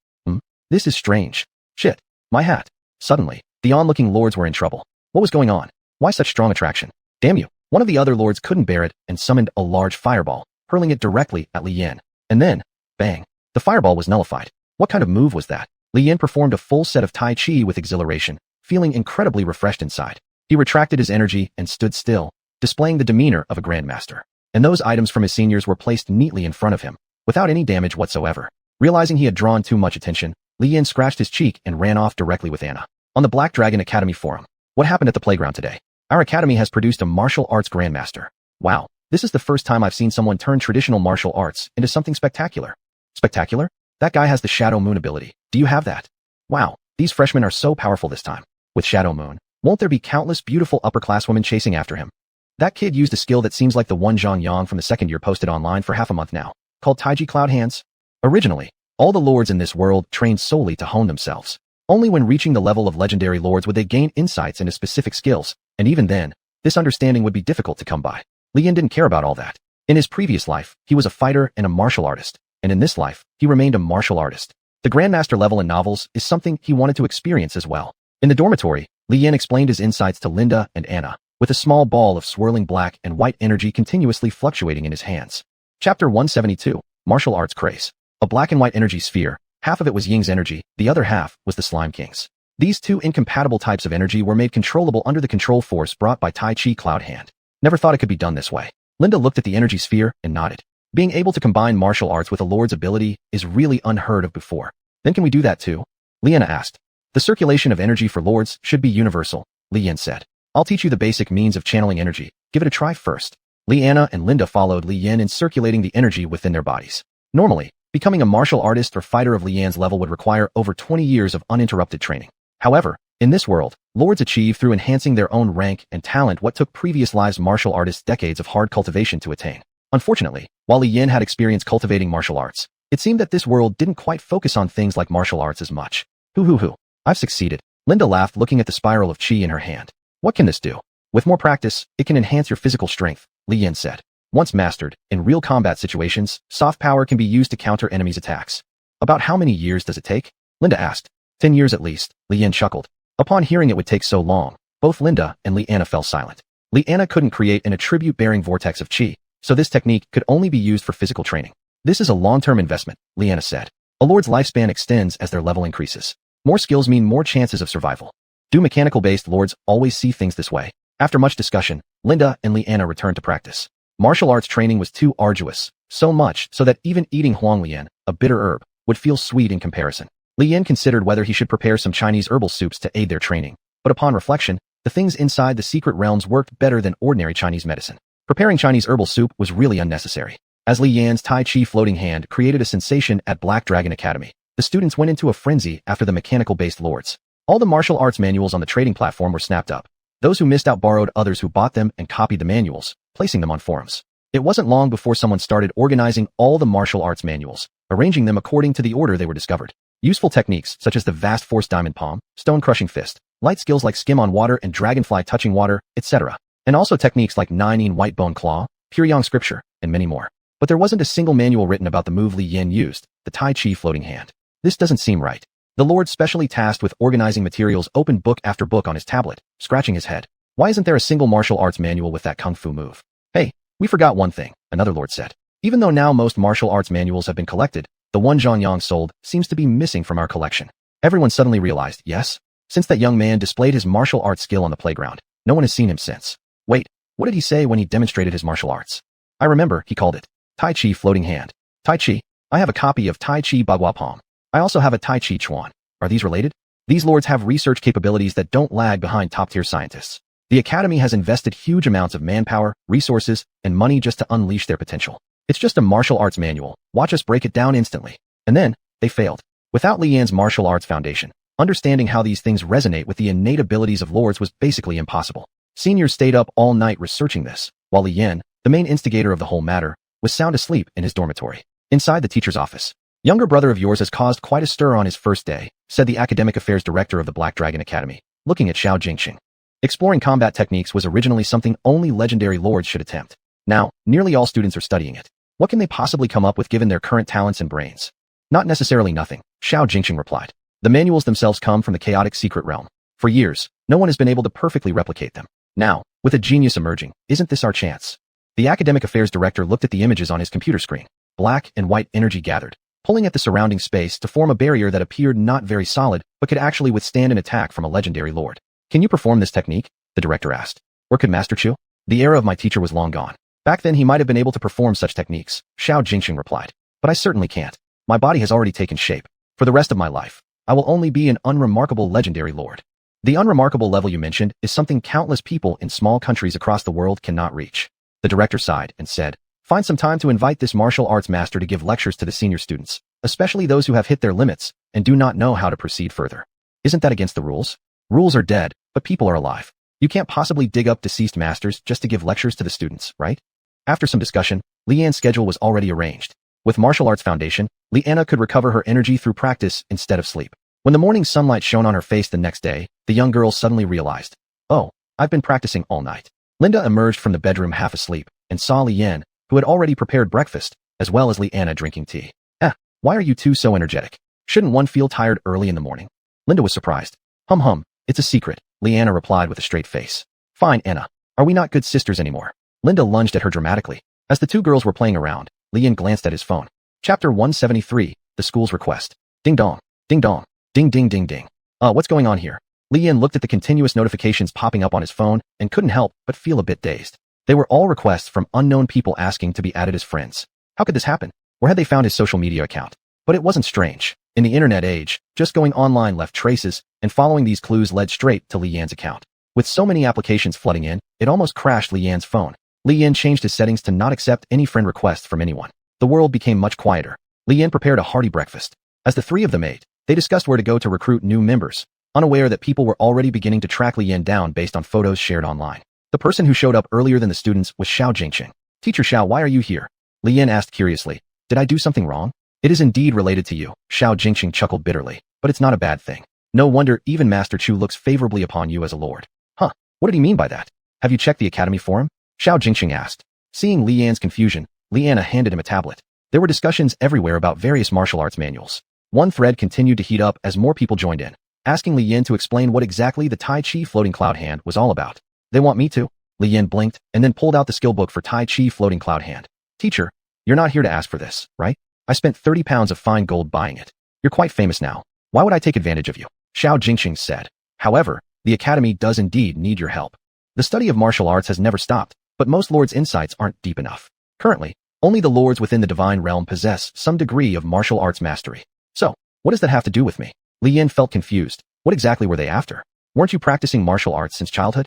[SPEAKER 1] This is strange. Shit. My hat. Suddenly, the onlooking lords were in trouble. What was going on? Why such strong attraction? Damn you. One of the other lords couldn't bear it and summoned a large fireball, hurling it directly at Li Yin. And then, bang. The fireball was nullified. What kind of move was that? Li Yin performed a full set of Tai Chi with exhilaration, feeling incredibly refreshed inside. He retracted his energy and stood still, displaying the demeanor of a grandmaster. And those items from his seniors were placed neatly in front of him, without any damage whatsoever. Realizing he had drawn too much attention, Li Yin scratched his cheek and ran off directly with Anna. On the Black Dragon Academy forum. What happened at the playground today? Our academy has produced a martial arts grandmaster. Wow, this is the first time I've seen someone turn traditional martial arts into something spectacular. Spectacular? That guy has the Shadow Moon ability. Do you have that? Wow, these freshmen are so powerful this time. With Shadow Moon, won't there be countless beautiful upper-class women chasing after him? That kid used a skill that seems like the one Zhang Yang from the second year posted online for half a month now, called Taiji Cloud Hands. Originally, all the lords in this world trained solely to hone themselves. Only when reaching the level of legendary lords would they gain insights into specific skills, and even then, this understanding would be difficult to come by. Li Yin didn't care about all that. In his previous life, he was a fighter and a martial artist, and in this life, he remained a martial artist. The Grandmaster level in novels is something he wanted to experience as well. In the dormitory, Li Yin explained his insights to Linda and Anna, with a small ball of swirling black and white energy continuously fluctuating in his hands. Chapter 172, Martial Arts Craze. A black and white energy sphere. Half of it was Ying's energy, the other half was the Slime King's. These two incompatible types of energy were made controllable under the control force brought by Tai Chi Cloud Hand. Never thought it could be done this way. Linda looked at the energy sphere and nodded. Being able to combine martial arts with a lord's ability is really unheard of before. Then can we do that too? Liana asked. The circulation of energy for lords should be universal, Li Yin said. I'll teach you the basic means of channeling energy. Give it a try first. Liana and Linda followed Li Yin in circulating the energy within their bodies. Normally, Becoming a martial artist or fighter of Li Yan's level would require over 20 years of uninterrupted training. However, in this world, lords achieve through enhancing their own rank and talent what took previous lives martial artists decades of hard cultivation to attain. Unfortunately, while Li Yan had experience cultivating martial arts, it seemed that this world didn't quite focus on things like martial arts as much. Hoo. I've succeeded. Linda laughed, looking at the spiral of qi in her hand. What can this do? With more practice, it can enhance your physical strength, Li Yan said. Once mastered, in real combat situations, soft power can be used to counter enemies' attacks. About how many years does it take? Linda asked. 10 years at least, Li Yan chuckled. Upon hearing it would take so long, both Linda and Liana fell silent. Liana couldn't create an attribute-bearing vortex of qi, so this technique could only be used for physical training. This is a long-term investment, Liana said. A lord's lifespan extends as their level increases. More skills mean more chances of survival. Do mechanical-based lords always see things this way? After much discussion, Linda and Liana returned to practice. Martial arts training was too arduous, so much so that even eating huanhuan, a bitter herb, would feel sweet in comparison. Li Yan considered whether he should prepare some Chinese herbal soups to aid their training, but upon reflection, the things inside the secret realms worked better than ordinary Chinese medicine. Preparing Chinese herbal soup was really unnecessary. As Li Yan's Tai Chi floating hand created a sensation at Black Dragon Academy, the students went into a frenzy after the mechanical-based lords. All the martial arts manuals on the trading platform were snapped up. Those who missed out borrowed others who bought them and copied the manuals, placing them on forums. It wasn't long before someone started organizing all the martial arts manuals, arranging them according to the order they were discovered. Useful techniques such as the vast force diamond palm, stone crushing fist, light skills like skim on water and dragonfly touching water, etc. And also techniques like 9-in white bone claw, Puryang scripture, and many more. But there wasn't a single manual written about the move Li Yan used, the Tai Chi floating hand. This doesn't seem right. The lord specially tasked with organizing materials opened book after book on his tablet, scratching his head. Why isn't there a single martial arts manual with that kung fu move? Hey, we forgot one thing, another lord said. Even though now most martial arts manuals have been collected, the one Zhang Yang sold seems to be missing from our collection. Everyone suddenly realized, yes? Since that young man displayed his martial arts skill on the playground, no one has seen him since. Wait, what did he say when he demonstrated his martial arts? I remember, he called it Tai Chi floating hand. Tai Chi? I have a copy of Tai Chi Bagua Palm. I also have a Tai Chi Chuan. Are these related? These lords have research capabilities that don't lag behind top-tier scientists. The Academy has invested huge amounts of manpower, resources, and money just to unleash their potential. It's just a martial arts manual. Watch us break it down instantly. And then, they failed. Without Li Yan's martial arts foundation, understanding how these things resonate with the innate abilities of lords was basically impossible. Seniors stayed up all night researching this, while Li Yan, the main instigator of the whole matter, was sound asleep in his dormitory. Inside the teacher's office, younger brother of yours has caused quite a stir on his first day, said the academic affairs director of the Black Dragon Academy, looking at Xiao Jingxing. Exploring combat techniques was originally something only legendary lords should attempt. Now, nearly all students are studying it. What can they possibly come up with given their current talents and brains? Not necessarily nothing, Xiao Jingxing replied. The manuals themselves come from the chaotic secret realm. For years, no one has been able to perfectly replicate them. Now, with a genius emerging, isn't this our chance? The academic affairs director looked at the images on his computer screen. Black and white energy gathered, pulling at the surrounding space to form a barrier that appeared not very solid but could actually withstand an attack from a legendary lord. Can you perform this technique? The director asked. Or could Master Chu? The era of my teacher was long gone. Back then he might have been able to perform such techniques, Xiao Jingxing replied. But I certainly can't. My body has already taken shape. For the rest of my life, I will only be an unremarkable legendary lord. The unremarkable level you mentioned is something countless people in small countries across the world cannot reach. The director sighed and said, find some time to invite this martial arts master to give lectures to the senior students, especially those who have hit their limits and do not know how to proceed further. Isn't that against the rules? Rules are dead, but people are alive. You can't possibly dig up deceased masters just to give lectures to the students, right? After some discussion, Li Yan's schedule was already arranged. With Martial Arts Foundation, Liana could recover her energy through practice instead of sleep. When the morning sunlight shone on her face the next day, the young girl suddenly realized, oh, I've been practicing all night. Linda emerged from the bedroom half asleep and saw Li Yan, who had already prepared breakfast, as well as Liana drinking tea. Why are you two so energetic? Shouldn't one feel tired early in the morning? Linda was surprised. Hum, it's a secret, Liana replied with a straight face. Fine, Anna. Are we not good sisters anymore? Linda lunged at her dramatically. As the two girls were playing around, Li Yan glanced at his phone. Chapter 173, The School's Request. Ding dong, ding dong, ding ding ding ding. What's going on here? Li Yan looked at the continuous notifications popping up on his phone and couldn't help but feel a bit dazed. They were all requests from unknown people asking to be added as friends. How could this happen? Where had they found his social media account? But it wasn't strange. In the internet age, just going online left traces, and following these clues led straight to Li Yan's account. With so many applications flooding in, it almost crashed Li Yan's phone. Li Yan changed his settings to not accept any friend requests from anyone. The world became much quieter. Li Yan prepared a hearty breakfast. As the three of them ate, they discussed where to go to recruit new members, unaware that people were already beginning to track Li Yan down based on photos shared online. The person who showed up earlier than the students was Xiao Jingqing. Teacher Xiao, why are you here? Li Yan asked curiously. Did I do something wrong? It is indeed related to you, Xiao Jingqing chuckled bitterly, but it's not a bad thing. No wonder even Master Chu looks favorably upon you as a lord. Huh, what did he mean by that? Have you checked the academy forum? Xiao Jingqing asked. Seeing Li Yan's confusion, Li Yan handed him a tablet. There were discussions everywhere about various martial arts manuals. One thread continued to heat up as more people joined in, asking Li Yan to explain what exactly the Tai Chi floating cloud hand was all about. They want me to? Li Yan blinked and then pulled out the skill book for Tai Chi floating cloud hand. Teacher, you're not here to ask for this, right? I spent 30 pounds of fine gold buying it. You're quite famous now. Why would I take advantage of you? Xiao Jingqing said. However, the academy does indeed need your help. The study of martial arts has never stopped, but most lords' insights aren't deep enough. Currently, only the lords within the divine realm possess some degree of martial arts mastery. So, what does that have to do with me? Li Yan felt confused. What exactly were they after? Weren't you practicing martial arts since childhood?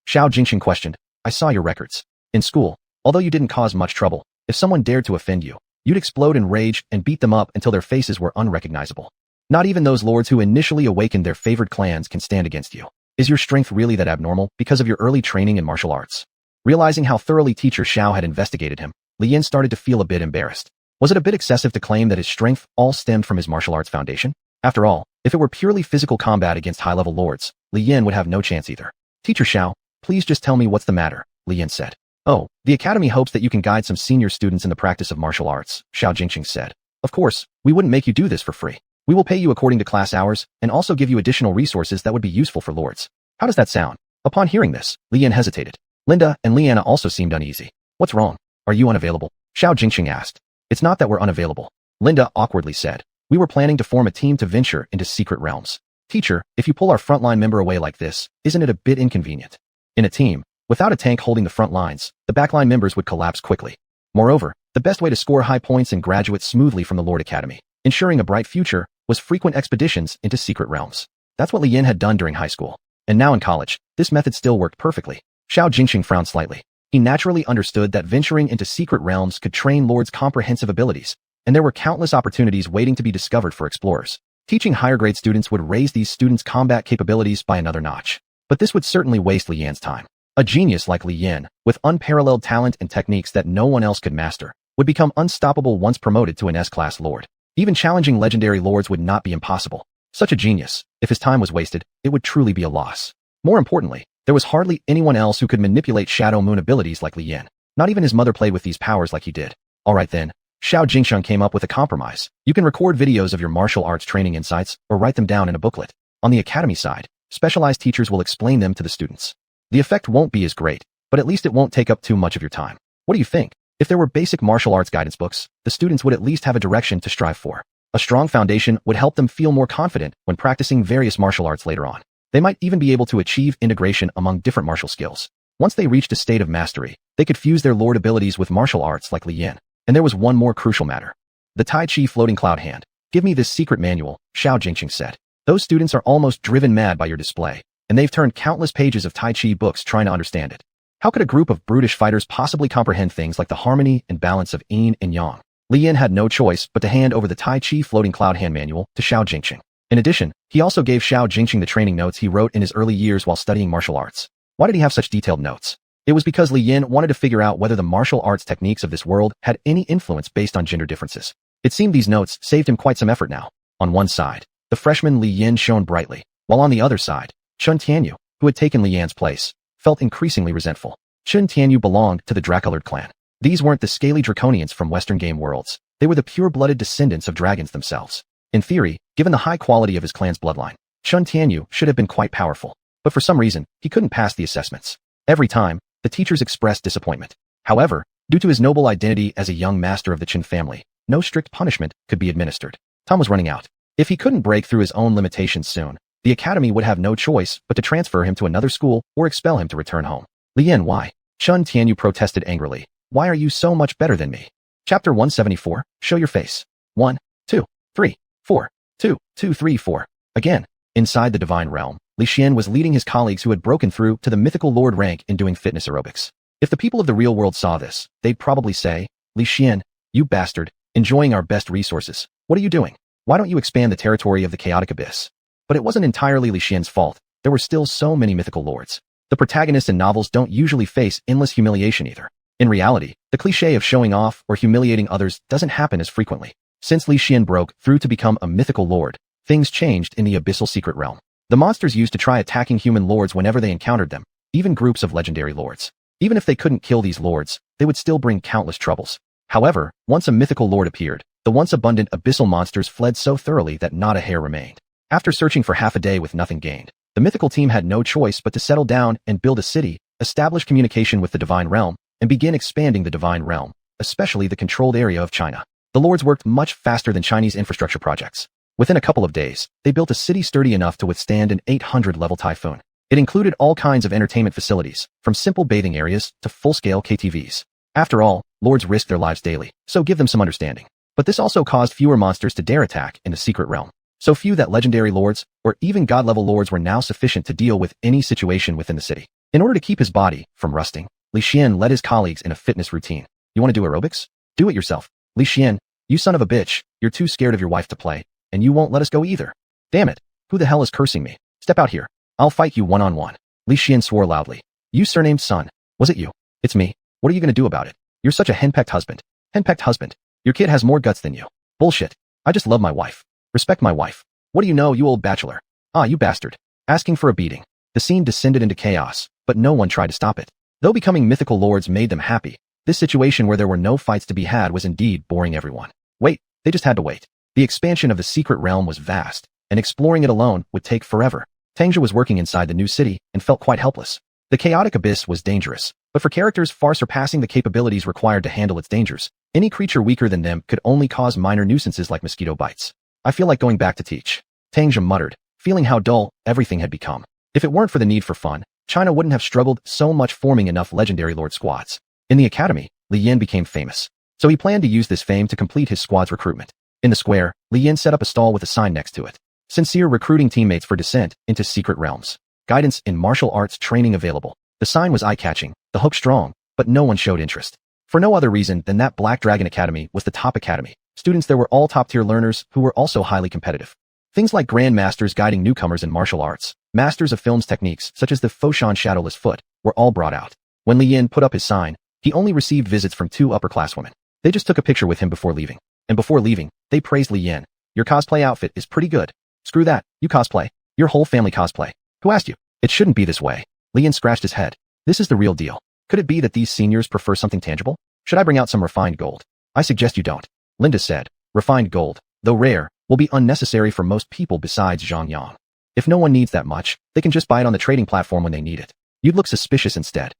[SPEAKER 1] Xiao Jingqing questioned. I saw your records. In school, although you didn't cause much trouble, if someone dared to offend you, you'd explode in rage and beat them up until their faces were unrecognizable. Not even those lords who initially awakened their favored clans can stand against you. Is your strength really that abnormal because of your early training in martial arts? Realizing how thoroughly teacher Xiao had investigated him, Li Yan started to feel a bit embarrassed. Was it a bit excessive to claim that his strength all stemmed from his martial arts foundation? After all, if it were purely physical combat against high-level lords, Li Yan would have no chance either. Teacher Xiao, please just tell me what's the matter, Li Yan said. Oh, the academy hopes that you can guide some senior students in the practice of martial arts, Xiao Jingqing said. Of course, we wouldn't make you do this for free. We will pay you according to class hours and also give you additional resources that would be useful for lords. How does that sound? Upon hearing this, Li Yan hesitated. Linda and Liana also seemed uneasy. What's wrong? Are you unavailable? Xiao Jingqing asked. It's not that we're unavailable, Linda awkwardly said. We were planning to form a team to venture into secret realms. Teacher, if you pull our frontline member away like this, isn't it a bit inconvenient? In a team, without a tank holding the front lines, the backline members would collapse quickly. Moreover, the best way to score high points and graduate smoothly from the Lord Academy, ensuring a bright future, was frequent expeditions into secret realms. That's what Li Yan had done during high school. And now in college, this method still worked perfectly. Xiao Jingqing frowned slightly. He naturally understood that venturing into secret realms could train lords' comprehensive abilities, and there were countless opportunities waiting to be discovered for explorers. Teaching higher-grade students would raise these students' combat capabilities by another notch. But this would certainly waste Li Yan's time. A genius like Li Yan, with unparalleled talent and techniques that no one else could master, would become unstoppable once promoted to an S-class lord. Even challenging legendary lords would not be impossible. Such a genius, if his time was wasted, it would truly be a loss. More importantly, there was hardly anyone else who could manipulate Shadow Moon abilities like Li Yan. Not even his mother played with these powers like he did. Alright then, Xiao Jingsheng came up with a compromise. You can record videos of your martial arts training insights or write them down in a booklet. On the academy side, specialized teachers will explain them to the students. The effect won't be as great, but at least it won't take up too much of your time. What do you think? If there were basic martial arts guidance books, the students would at least have a direction to strive for. A strong foundation would help them feel more confident when practicing various martial arts later on. They might even be able to achieve integration among different martial skills. Once they reached a state of mastery, they could fuse their lord abilities with martial arts like Li Yan. And there was one more crucial matter. The Tai Chi floating cloud hand. Give me this secret manual, Xiao Jingqing said. Those students are almost driven mad by your display, and they've turned countless pages of Tai Chi books trying to understand it. How could a group of brutish fighters possibly comprehend things like the harmony and balance of yin and yang? Li Yan had no choice but to hand over the Tai Chi floating cloud hand manual to Xiao Jingqing. In addition, he also gave Xiao Jingqing the training notes he wrote in his early years while studying martial arts. Why did he have such detailed notes? It was because Li Yan wanted to figure out whether the martial arts techniques of this world had any influence based on gender differences. It seemed these notes saved him quite some effort now. On one side, the freshman Li Yan shone brightly, while on the other side, Chun Tianyu, who had taken Li Yan's place, felt increasingly resentful. Chun Tianyu belonged to the Dracolored clan. These weren't the scaly draconians from Western game worlds. They were the pure-blooded descendants of dragons themselves. In theory, given the high quality of his clan's bloodline, Chun Tianyu should have been quite powerful. But for some reason, he couldn't pass the assessments. Every time, the teachers expressed disappointment. However, due to his noble identity as a young master of the Qin family, no strict punishment could be administered. Time was running out. If he couldn't break through his own limitations soon, the academy would have no choice but to transfer him to another school or expel him to return home. Li Yan, why? Chun Tianyu protested angrily. Why are you so much better than me? Chapter 174, Show Your Face. 1, 2, 3, 4, 2, 2, 3, 4. Again, inside the divine realm, Li Xian was leading his colleagues who had broken through to the mythical lord rank in doing fitness aerobics. If the people of the real world saw this, they'd probably say, Li Xian, you bastard, enjoying our best resources. What are you doing? Why don't you expand the territory of the chaotic abyss? But it wasn't entirely Li Xian's fault. There were still so many mythical lords. The protagonists in novels don't usually face endless humiliation either. In reality, the cliché of showing off or humiliating others doesn't happen as frequently. Since Li Xian broke through to become a mythical lord, things changed in the abyssal secret realm. The monsters used to try attacking human lords whenever they encountered them, even groups of legendary lords. Even if they couldn't kill these lords, they would still bring countless troubles. However, once a mythical lord appeared, the once abundant abyssal monsters fled so thoroughly that not a hair remained. After searching for half a day with nothing gained, the mythical team had no choice but to settle down and build a city, establish communication with the divine realm, and begin expanding the divine realm, especially the controlled area of China. The lords worked much faster than Chinese infrastructure projects. Within a couple of days, they built a city sturdy enough to withstand an 800-level typhoon. It included all kinds of entertainment facilities, from simple bathing areas to full-scale KTVs. After all, lords risk their lives daily, so give them some understanding. But this also caused fewer monsters to dare attack in the secret realm. So few that legendary lords, or even god-level lords were now sufficient to deal with any situation within the city. In order to keep his body from rusting, Li Xian led his colleagues in a fitness routine. You want to do aerobics? Do it yourself. Li Xian, you son of a bitch, you're too scared of your wife to play, and you won't let us go either. Damn it, who the hell is cursing me? Step out here. I'll fight you one-on-one. Li Xian swore loudly. You surnamed son. Was it you? It's me. What are you going to do about it? You're such a henpecked husband. Henpecked husband. Your kid has more guts than you. Bullshit. I just love my wife. Respect my wife. What do you know, you old bachelor? Ah, you bastard. Asking for a beating. The scene descended into chaos, but no one tried to stop it. Though becoming mythical lords made them happy, this situation where there were no fights to be had was indeed boring everyone. Wait, they just had to wait. The expansion of the secret realm was vast, and exploring it alone would take forever. Tangzhe was working inside the new city and felt quite helpless. The chaotic abyss was dangerous, but for characters far surpassing the capabilities required to handle its dangers, any creature weaker than them could only cause minor nuisances like mosquito bites. I feel like going back to teach. Tangzhe muttered, feeling how dull everything had become. If it weren't for the need for fun, China wouldn't have struggled so much forming enough legendary lord squads. In the academy, Li Yin became famous, so he planned to use this fame to complete his squad's recruitment. In the square, Li Yin set up a stall with a sign next to it. Sincere recruiting teammates for descent into secret realms. Guidance in martial arts training available. The sign was eye-catching, the hook strong, but no one showed interest. For no other reason than that Black Dragon Academy was the top academy. Students there were all top-tier learners who were also highly competitive. Things like grandmasters guiding newcomers in martial arts, masters of films techniques such as the Foshan Shadowless Foot, were all brought out. When Li Yin put up his sign, he only received visits from 2 upper-class women. They just took a picture with him before leaving. And before leaving, they praised Li Yin. Your cosplay outfit is pretty good. Screw that, you cosplay. Your whole family cosplay. Who asked you? It shouldn't be this way. Li Yin scratched his head. This is the real deal. Could it be that these seniors prefer something tangible? Should I bring out some refined gold? I suggest you don't. Linda said. Refined gold, though rare, will be unnecessary for most people besides Zhang. If no one needs that much, they can just buy it on the trading platform when they need it. You'd look suspicious instead.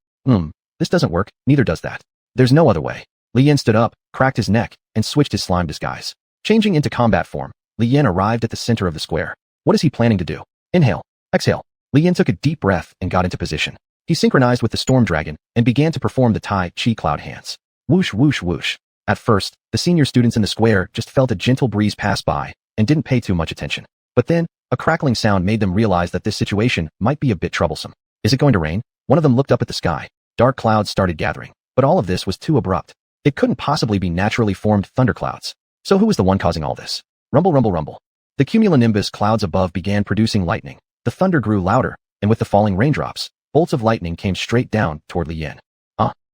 [SPEAKER 1] This doesn't work, neither does that. There's no other way. Li Yin stood up, cracked his neck, and switched his slime disguise. Changing into combat form, Li Yin arrived at the center of the square. What is he planning to do? Inhale. Exhale. Li Yin took a deep breath and got into position. He synchronized with the storm dragon and began to perform the Tai Chi cloud hands. Whoosh, whoosh, whoosh. At first, the senior students in the square just felt a gentle breeze pass by and didn't pay too much attention. But then, a crackling sound made them realize that this situation might be a bit troublesome. Is it going to rain? One of them looked up at the sky. Dark clouds started gathering, but all of this was too abrupt. It couldn't possibly be naturally formed thunderclouds. So who was the one causing all this? Rumble, rumble, rumble. The cumulonimbus clouds above began producing lightning. The thunder grew louder, and with the falling raindrops, bolts of lightning came straight down toward Li Yin.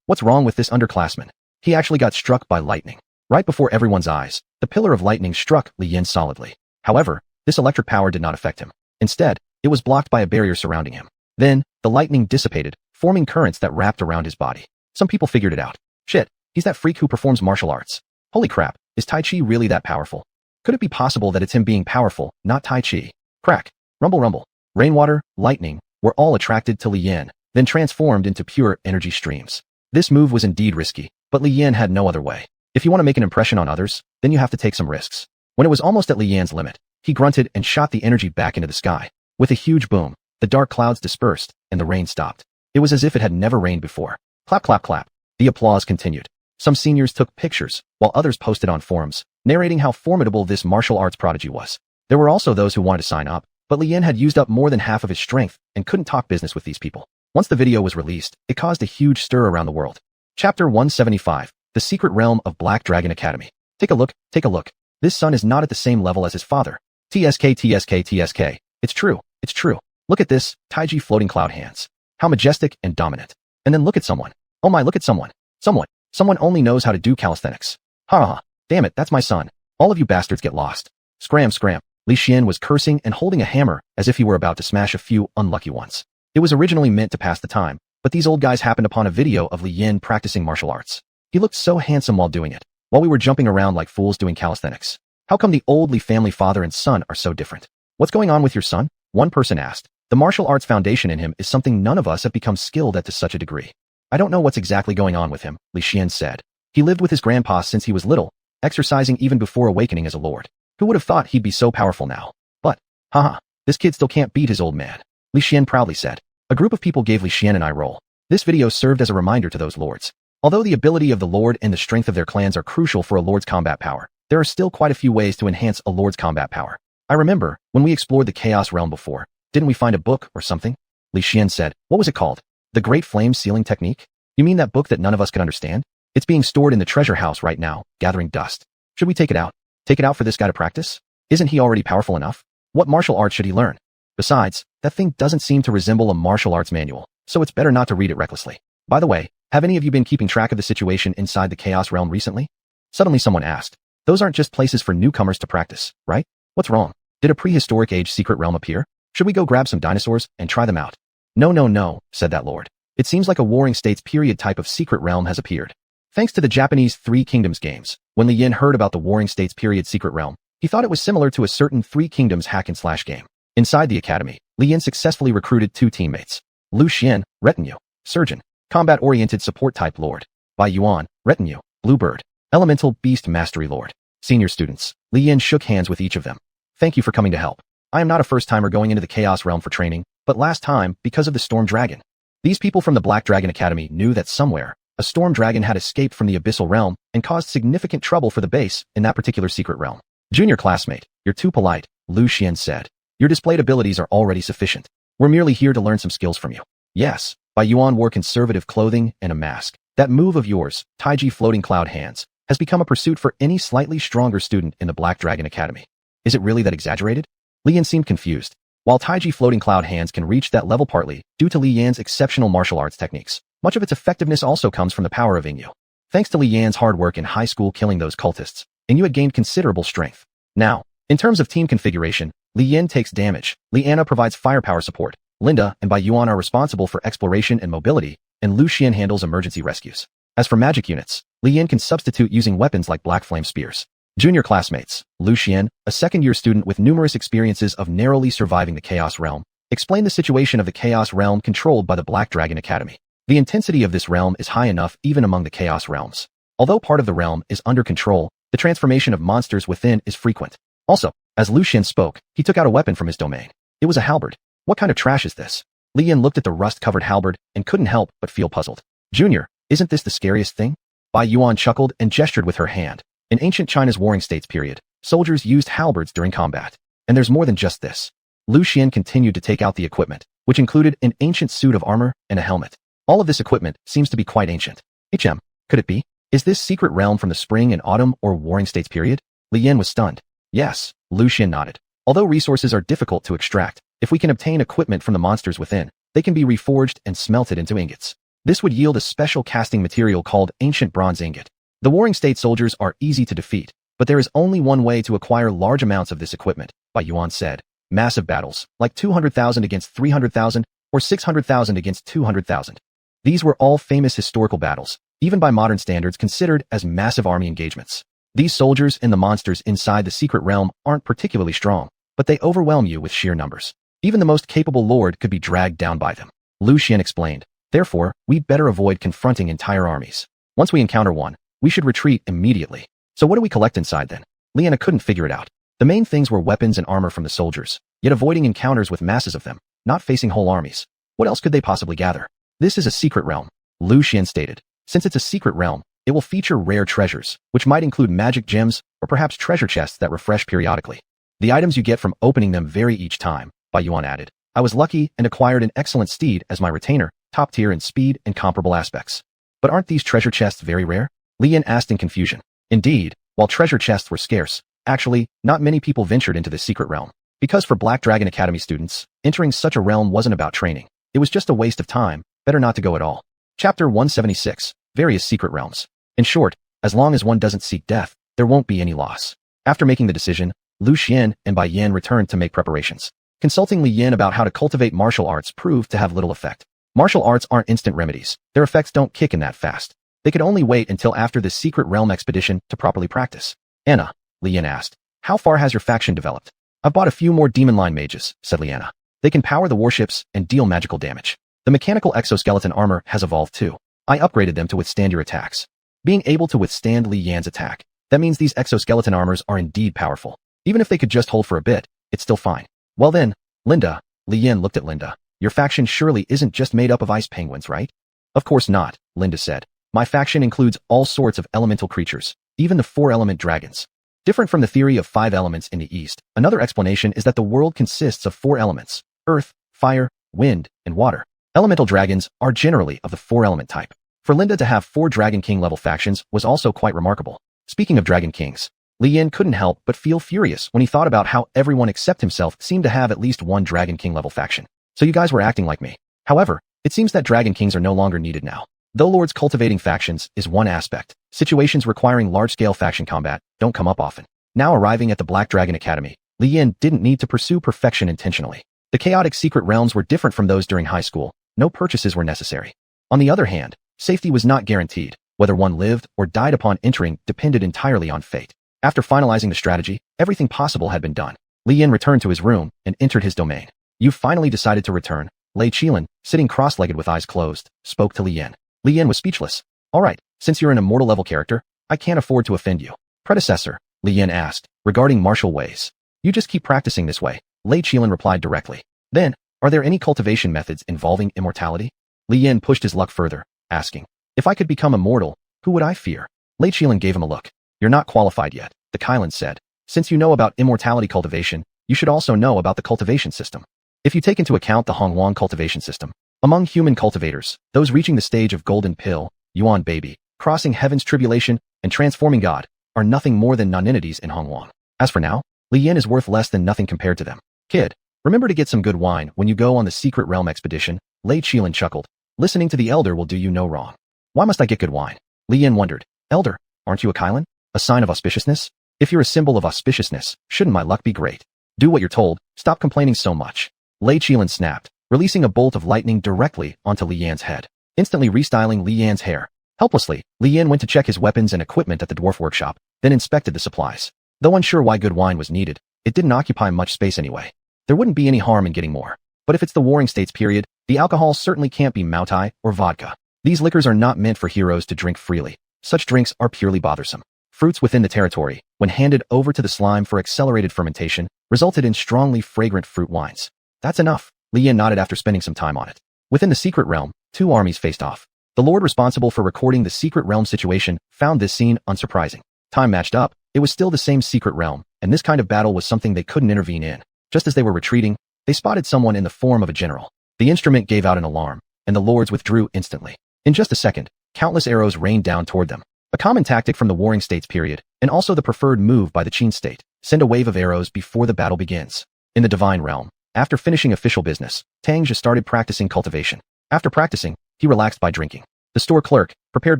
[SPEAKER 1] What's wrong with this underclassman? He actually got struck by lightning. Right before everyone's eyes, the pillar of lightning struck Li Yin solidly. However, this electric power did not affect him. Instead, it was blocked by a barrier surrounding him. Then, the lightning dissipated, forming currents that wrapped around his body. Some people figured it out. Shit, he's that freak who performs martial arts. Holy crap, is Tai Chi really that powerful? Could it be possible that it's him being powerful, not Tai Chi? Crack. Rumble, rumble. Rainwater, lightning, were all attracted to Li Yin, then transformed into pure energy streams. This move was indeed risky, but Li Yin had no other way. If you want to make an impression on others, then you have to take some risks. When it was almost at Li Yin's limit, he grunted and shot the energy back into the sky. With a huge boom, the dark clouds dispersed, and the rain stopped. It was as if it had never rained before. Clap, clap, clap. The applause continued. Some seniors took pictures, while others posted on forums, narrating how formidable this martial arts prodigy was. There were also those who wanted to sign up, but Li Yin had used up more than half of his strength and couldn't talk business with these people. Once the video was released, it caused a huge stir around the world. Chapter 175, The Secret Realm of Black Dragon Academy. Take a look, take a look. This son is not at the same level as his father. TSK, TSK, TSK. It's true, it's true. Look at this, Taiji floating cloud hands. How majestic and dominant. And then look at someone. Oh my, look at someone. Someone only knows how to do calisthenics. Ha ha, damn it, that's my son. All of you bastards get lost. Scram, scram. Li Xian was cursing and holding a hammer as if he were about to smash a few unlucky ones. It was originally meant to pass the time, but these old guys happened upon a video of Li Yin practicing martial arts. He looked so handsome while doing it, while we were jumping around like fools doing calisthenics. How come the old Li family father and son are so different? What's going on with your son? One person asked. The martial arts foundation in him is something none of us have become skilled at to such a degree. I don't know what's exactly going on with him, Li Xian said. He lived with his grandpa since he was little, exercising even before awakening as a lord. Who would have thought he'd be so powerful now? But, haha, this kid still can't beat his old man, Li Xian proudly said. A group of people gave Li Xian an eye roll. This video served as a reminder to those lords. Although the ability of the lord and the strength of their clans are crucial for a lord's combat power, there are still quite a few ways to enhance a lord's combat power. I remember, when we explored the Chaos Realm before, didn't we find a book or something? Li Xian said. What was it called? The Great Flame Sealing Technique? You mean that book that none of us could understand? It's being stored in the treasure house right now, gathering dust. Should we take it out? Take it out for this guy to practice? Isn't he already powerful enough? What martial art should he learn? Besides, that thing doesn't seem to resemble a martial arts manual, so it's better not to read it recklessly. By the way, have any of you been keeping track of the situation inside the Chaos Realm recently? Suddenly someone asked. Those aren't just places for newcomers to practice, right? What's wrong? Did a prehistoric age secret realm appear? Should we go grab some dinosaurs and try them out? No, no, no, said that lord. It seems like a Warring States period type of secret realm has appeared. Thanks to the Japanese Three Kingdoms games, when Li Yin heard about the Warring States period secret realm, he thought it was similar to a certain Three Kingdoms hack-and-slash game. Inside the academy, Li Yin successfully recruited 2 teammates. Lu Xian, retinue, surgeon, combat-oriented support type lord. Bai Yuan, retinue, bluebird, elemental beast mastery lord. Senior students, Li Yin shook hands with each of them. Thank you for coming to help. I am not a first-timer going into the Chaos Realm for training, but last time, because of the Storm Dragon. These people from the Black Dragon Academy knew that somewhere, a Storm Dragon had escaped from the Abyssal Realm and caused significant trouble for the base in that particular secret realm. Junior classmate, you're too polite, Lu Xian said. Your displayed abilities are already sufficient. We're merely here to learn some skills from you. Yes, Bai Yuan wore conservative clothing and a mask. That move of yours, Taiji floating cloud hands, has become a pursuit for any slightly stronger student in the Black Dragon Academy. Is it really that exaggerated? Li Yan seemed confused. While Taiji floating cloud hands can reach that level partly due to Li Yan's exceptional martial arts techniques, much of its effectiveness also comes from the power of Yingyu. Thanks to Li Yan's hard work in high school killing those cultists, Yingyu had gained considerable strength. Now, in terms of team configuration, Li Yan takes damage, Li Anna provides firepower support, Linda and Bai Yuan are responsible for exploration and mobility, and Lu Xian handles emergency rescues. As for magic units, Li Yan can substitute using weapons like black flame spears. Junior classmates, Lu Xian, a second-year student with numerous experiences of narrowly surviving the Chaos Realm, explained the situation of the Chaos Realm controlled by the Black Dragon Academy. The intensity of this realm is high enough even among the Chaos Realms. Although part of the realm is under control, the transformation of monsters within is frequent. Also, as Lu Xian spoke, he took out a weapon from his domain. It was a halberd. What kind of trash is this? Li Yan looked at the rust-covered halberd and couldn't help but feel puzzled. Junior, isn't this the scariest thing? Bai Yuan chuckled and gestured with her hand. In ancient China's Warring States period, soldiers used halberds during combat. And there's more than just this. Lu Xian continued to take out the equipment, which included an ancient suit of armor and a helmet. All of this equipment seems to be quite ancient. Could it be? Is this secret realm from the spring and autumn or Warring States period? Li Yan was stunned. Yes, Lu Xian nodded. Although resources are difficult to extract, if we can obtain equipment from the monsters within, they can be reforged and smelted into ingots. This would yield a special casting material called ancient bronze ingot. The Warring State soldiers are easy to defeat, but there is only one way to acquire large amounts of this equipment, Bai Yuan said. Massive battles, like 200,000 against 300,000, or 600,000 against 200,000. These were all famous historical battles, even by modern standards considered as massive army engagements. These soldiers and the monsters inside the secret realm aren't particularly strong, but they overwhelm you with sheer numbers. Even the most capable lord could be dragged down by them. Lu Xian explained. Therefore, we'd better avoid confronting entire armies. Once we encounter one, we should retreat immediately. So what do we collect inside then? Liana couldn't figure it out. The main things were weapons and armor from the soldiers, yet avoiding encounters with masses of them, not facing whole armies. What else could they possibly gather? This is a secret realm, Lu Xian stated. Since it's a secret realm, it will feature rare treasures, which might include magic gems or perhaps treasure chests that refresh periodically. The items you get from opening them vary each time, Bai Yuan added. I was lucky and acquired an excellent steed as my retainer, top tier in speed and comparable aspects. But aren't these treasure chests very rare? Li Yan asked in confusion. Indeed, While treasure chests were scarce, actually, not many people ventured into this secret realm. Because for Black Dragon Academy students, entering such a realm wasn't about training. It was just a waste of time, better not to go at all. Chapter 176, Various Secret Realms. In short, as long as one doesn't seek death, there won't be any loss. After making the decision, Lu Xian and Bai Yan returned to make preparations. Consulting Li Yan about how to cultivate martial arts proved to have little effect. Martial arts aren't instant remedies. Their effects don't kick in that fast. They could only wait until after this secret realm expedition to properly practice. Anna, Li Yan asked, how far has your faction developed? I've bought a few more demon line mages, said Liana. They can power the warships and deal magical damage. The mechanical exoskeleton armor has evolved too. I upgraded them to withstand your attacks. Being able to withstand Li Yan's attack, that means these exoskeleton armors are indeed powerful. Even if they could just hold for a bit, it's still fine. Well then, Linda, Li Yan looked at Linda. Your faction surely isn't just made up of ice penguins, right? Of course not, Linda said. My faction includes all sorts of elemental creatures, even the 4-element dragons. Different from the theory of 5 elements in the East, another explanation is that the world consists of 4 elements: earth, fire, wind, and water. Elemental dragons are generally of the 4-element type. For Linda to have 4 Dragon King level factions was also quite remarkable. Speaking of Dragon Kings, Li Yan couldn't help but feel furious when he thought about how everyone except himself seemed to have at least one Dragon King level faction. So you guys were acting like me. However, it seems that Dragon Kings are no longer needed now. Though Lords cultivating factions is one aspect, situations requiring large-scale faction combat don't come up often. Now arriving at the Black Dragon Academy, Li Yan didn't need to pursue perfection intentionally. The chaotic secret realms were different from those during high school. No purchases were necessary. On the other hand, safety was not guaranteed. Whether one lived or died upon entering depended entirely on fate. After finalizing the strategy, everything possible had been done. Li Yan returned to his room and entered his domain. You finally decided to return. Lei Qilin, sitting cross-legged with eyes closed, spoke to Li Yan. Li Yan was speechless. All right, since you're an immortal level character, I can't afford to offend you. Predecessor, Li Yan asked, regarding martial ways. You just keep practicing this way, Lei Qilin replied directly. Then, are there any cultivation methods involving immortality? Li Yan pushed his luck further, asking. If I could become immortal, who would I fear? Lei Qilin gave him a look. You're not qualified yet, the Kailan said. Since you know about immortality cultivation, you should also know about the cultivation system. If you take into account the Honghuan cultivation system, among human cultivators, those reaching the stage of Golden Pill, Yuan Baby, crossing Heaven's Tribulation, and transforming God, are nothing more than non-entities in Honghuan. As for now, Li Yan is worth less than nothing compared to them. Kid, remember to get some good wine when you go on the secret realm expedition, Lei Qilin chuckled. Listening to the elder will do you no wrong. Why must I get good wine? Li Yan wondered. Elder, aren't you a Kailan? A sign of auspiciousness? If you're a symbol of auspiciousness, shouldn't my luck be great? Do what you're told, stop complaining so much. Lei Qilin snapped, releasing a bolt of lightning directly onto Li Yan's head, instantly restyling Li Yan's hair. Helplessly, Li Yan went to check his weapons and equipment at the dwarf workshop, then inspected the supplies. Though unsure why good wine was needed, it didn't occupy much space anyway. There wouldn't be any harm in getting more. But if it's the Warring States period, the alcohol certainly can't be Moutai or vodka. These liquors are not meant for heroes to drink freely. Such drinks are purely bothersome. Fruits within the territory, when handed over to the slime for accelerated fermentation, resulted in strongly fragrant fruit wines. That's enough. Li Yan nodded after spending some time on it. Within the secret realm, 2 armies faced off. The lord responsible for recording the secret realm situation found this scene unsurprising. Time matched up, it was still the same secret realm, and this kind of battle was something they couldn't intervene in. Just as they were retreating, they spotted someone in the form of a general. The instrument gave out an alarm, and the lords withdrew instantly. In just a second, countless arrows rained down toward them. A common tactic from the Warring States period, and also the preferred move by the Qin state. Send a wave of arrows before the battle begins. In the divine realm, after finishing official business, Tang Zhe started practicing cultivation. After practicing, he relaxed by drinking. The store clerk, prepared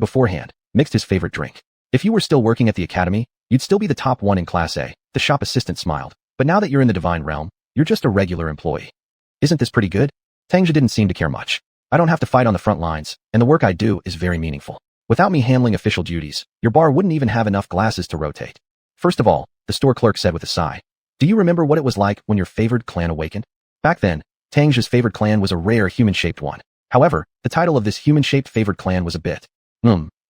[SPEAKER 1] beforehand, mixed his favorite drink. If you were still working at the academy, you'd still be the top one in Class A, the shop assistant smiled. But now that you're in the divine realm, you're just a regular employee. Isn't this pretty good? Tang Zhe didn't seem to care much. I don't have to fight on the front lines, and the work I do is very meaningful. Without me handling official duties, your bar wouldn't even have enough glasses to rotate. First of all, the store clerk said with a sigh. Do you remember what it was like when your favored clan awakened? Back then, Tang Zhe's favored clan was a rare human-shaped one. However, the title of this human-shaped favored clan was a bit.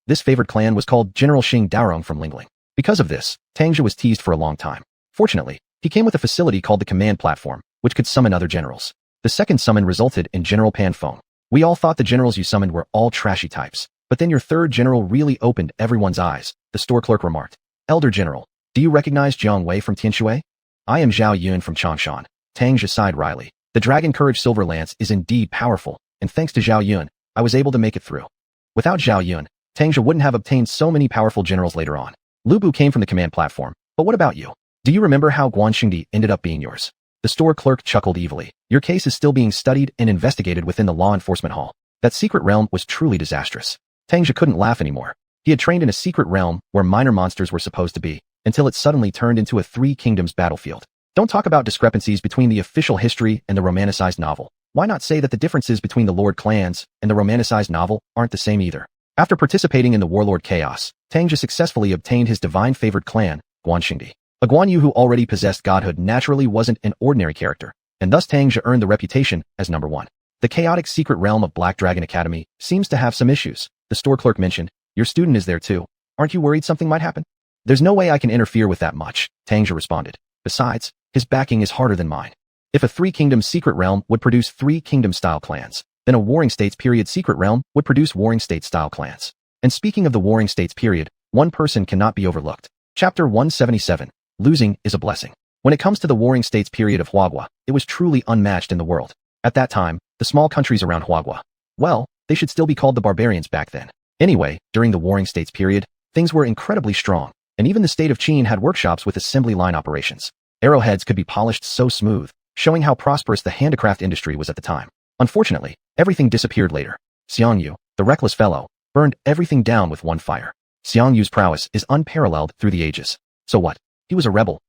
[SPEAKER 1] This favored clan was called General Xing Daorong from Lingling. Because of this, Tang Zhe was teased for a long time. Fortunately, he came with a facility called the Command Platform, which could summon other generals. The second summon resulted in General Pan Feng. We all thought the generals you summoned were all trashy types. But then your third general really opened everyone's eyes, the store clerk remarked. Elder General, do you recognize Jiang Wei from Tianshui? I am Zhao Yun from Changshan. Tang Zhe sighed wryly. The Dragon Courage Silver Lance is indeed powerful, and thanks to Zhao Yun, I was able to make it through. Without Zhao Yun, Tang Zhe wouldn't have obtained so many powerful generals later on. Lu Bu came from the command platform. But what about you? Do you remember how Guanxingdi ended up being yours? The store clerk chuckled evilly. Your case is still being studied and investigated within the law enforcement hall. That secret realm was truly disastrous. Tang Jie couldn't laugh anymore. He had trained in a secret realm where minor monsters were supposed to be, until it suddenly turned into a Three Kingdoms battlefield. Don't talk about discrepancies between the official history and the romanticized novel. Why not say that the differences between the Lord clans and the romanticized novel aren't the same either? After participating in the Warlord Chaos, Tang Jie successfully obtained his divine favored clan, Guanxingdi. A Guan Yu who already possessed godhood naturally wasn't an ordinary character, and thus Tang Jie earned the reputation as number one. The chaotic secret realm of Black Dragon Academy seems to have some issues, the store clerk mentioned. Your student is there too. Aren't you worried something might happen? There's no way I can interfere with that much, Tang Jie responded. Besides, his backing is harder than mine. If a Three Kingdoms secret realm would produce Three Kingdom-style clans, then a Warring States period secret realm would produce Warring States-style clans. And speaking of the Warring States period, one person cannot be overlooked. Chapter 177. Losing is a blessing. When it comes to the Warring States period of Huagua, it was truly unmatched in the world. At that time, the small countries around Huagua, well, they should still be called the barbarians back then. Anyway, during the Warring States period, things were incredibly strong, and even the state of Qin had workshops with assembly line operations. Arrowheads could be polished so smooth, showing how prosperous the handicraft industry was at the time. Unfortunately, everything disappeared later. Xiang Yu, the reckless fellow, burned everything down with one fire. Xiang Yu's prowess is unparalleled through the ages. So what? He was a rebel.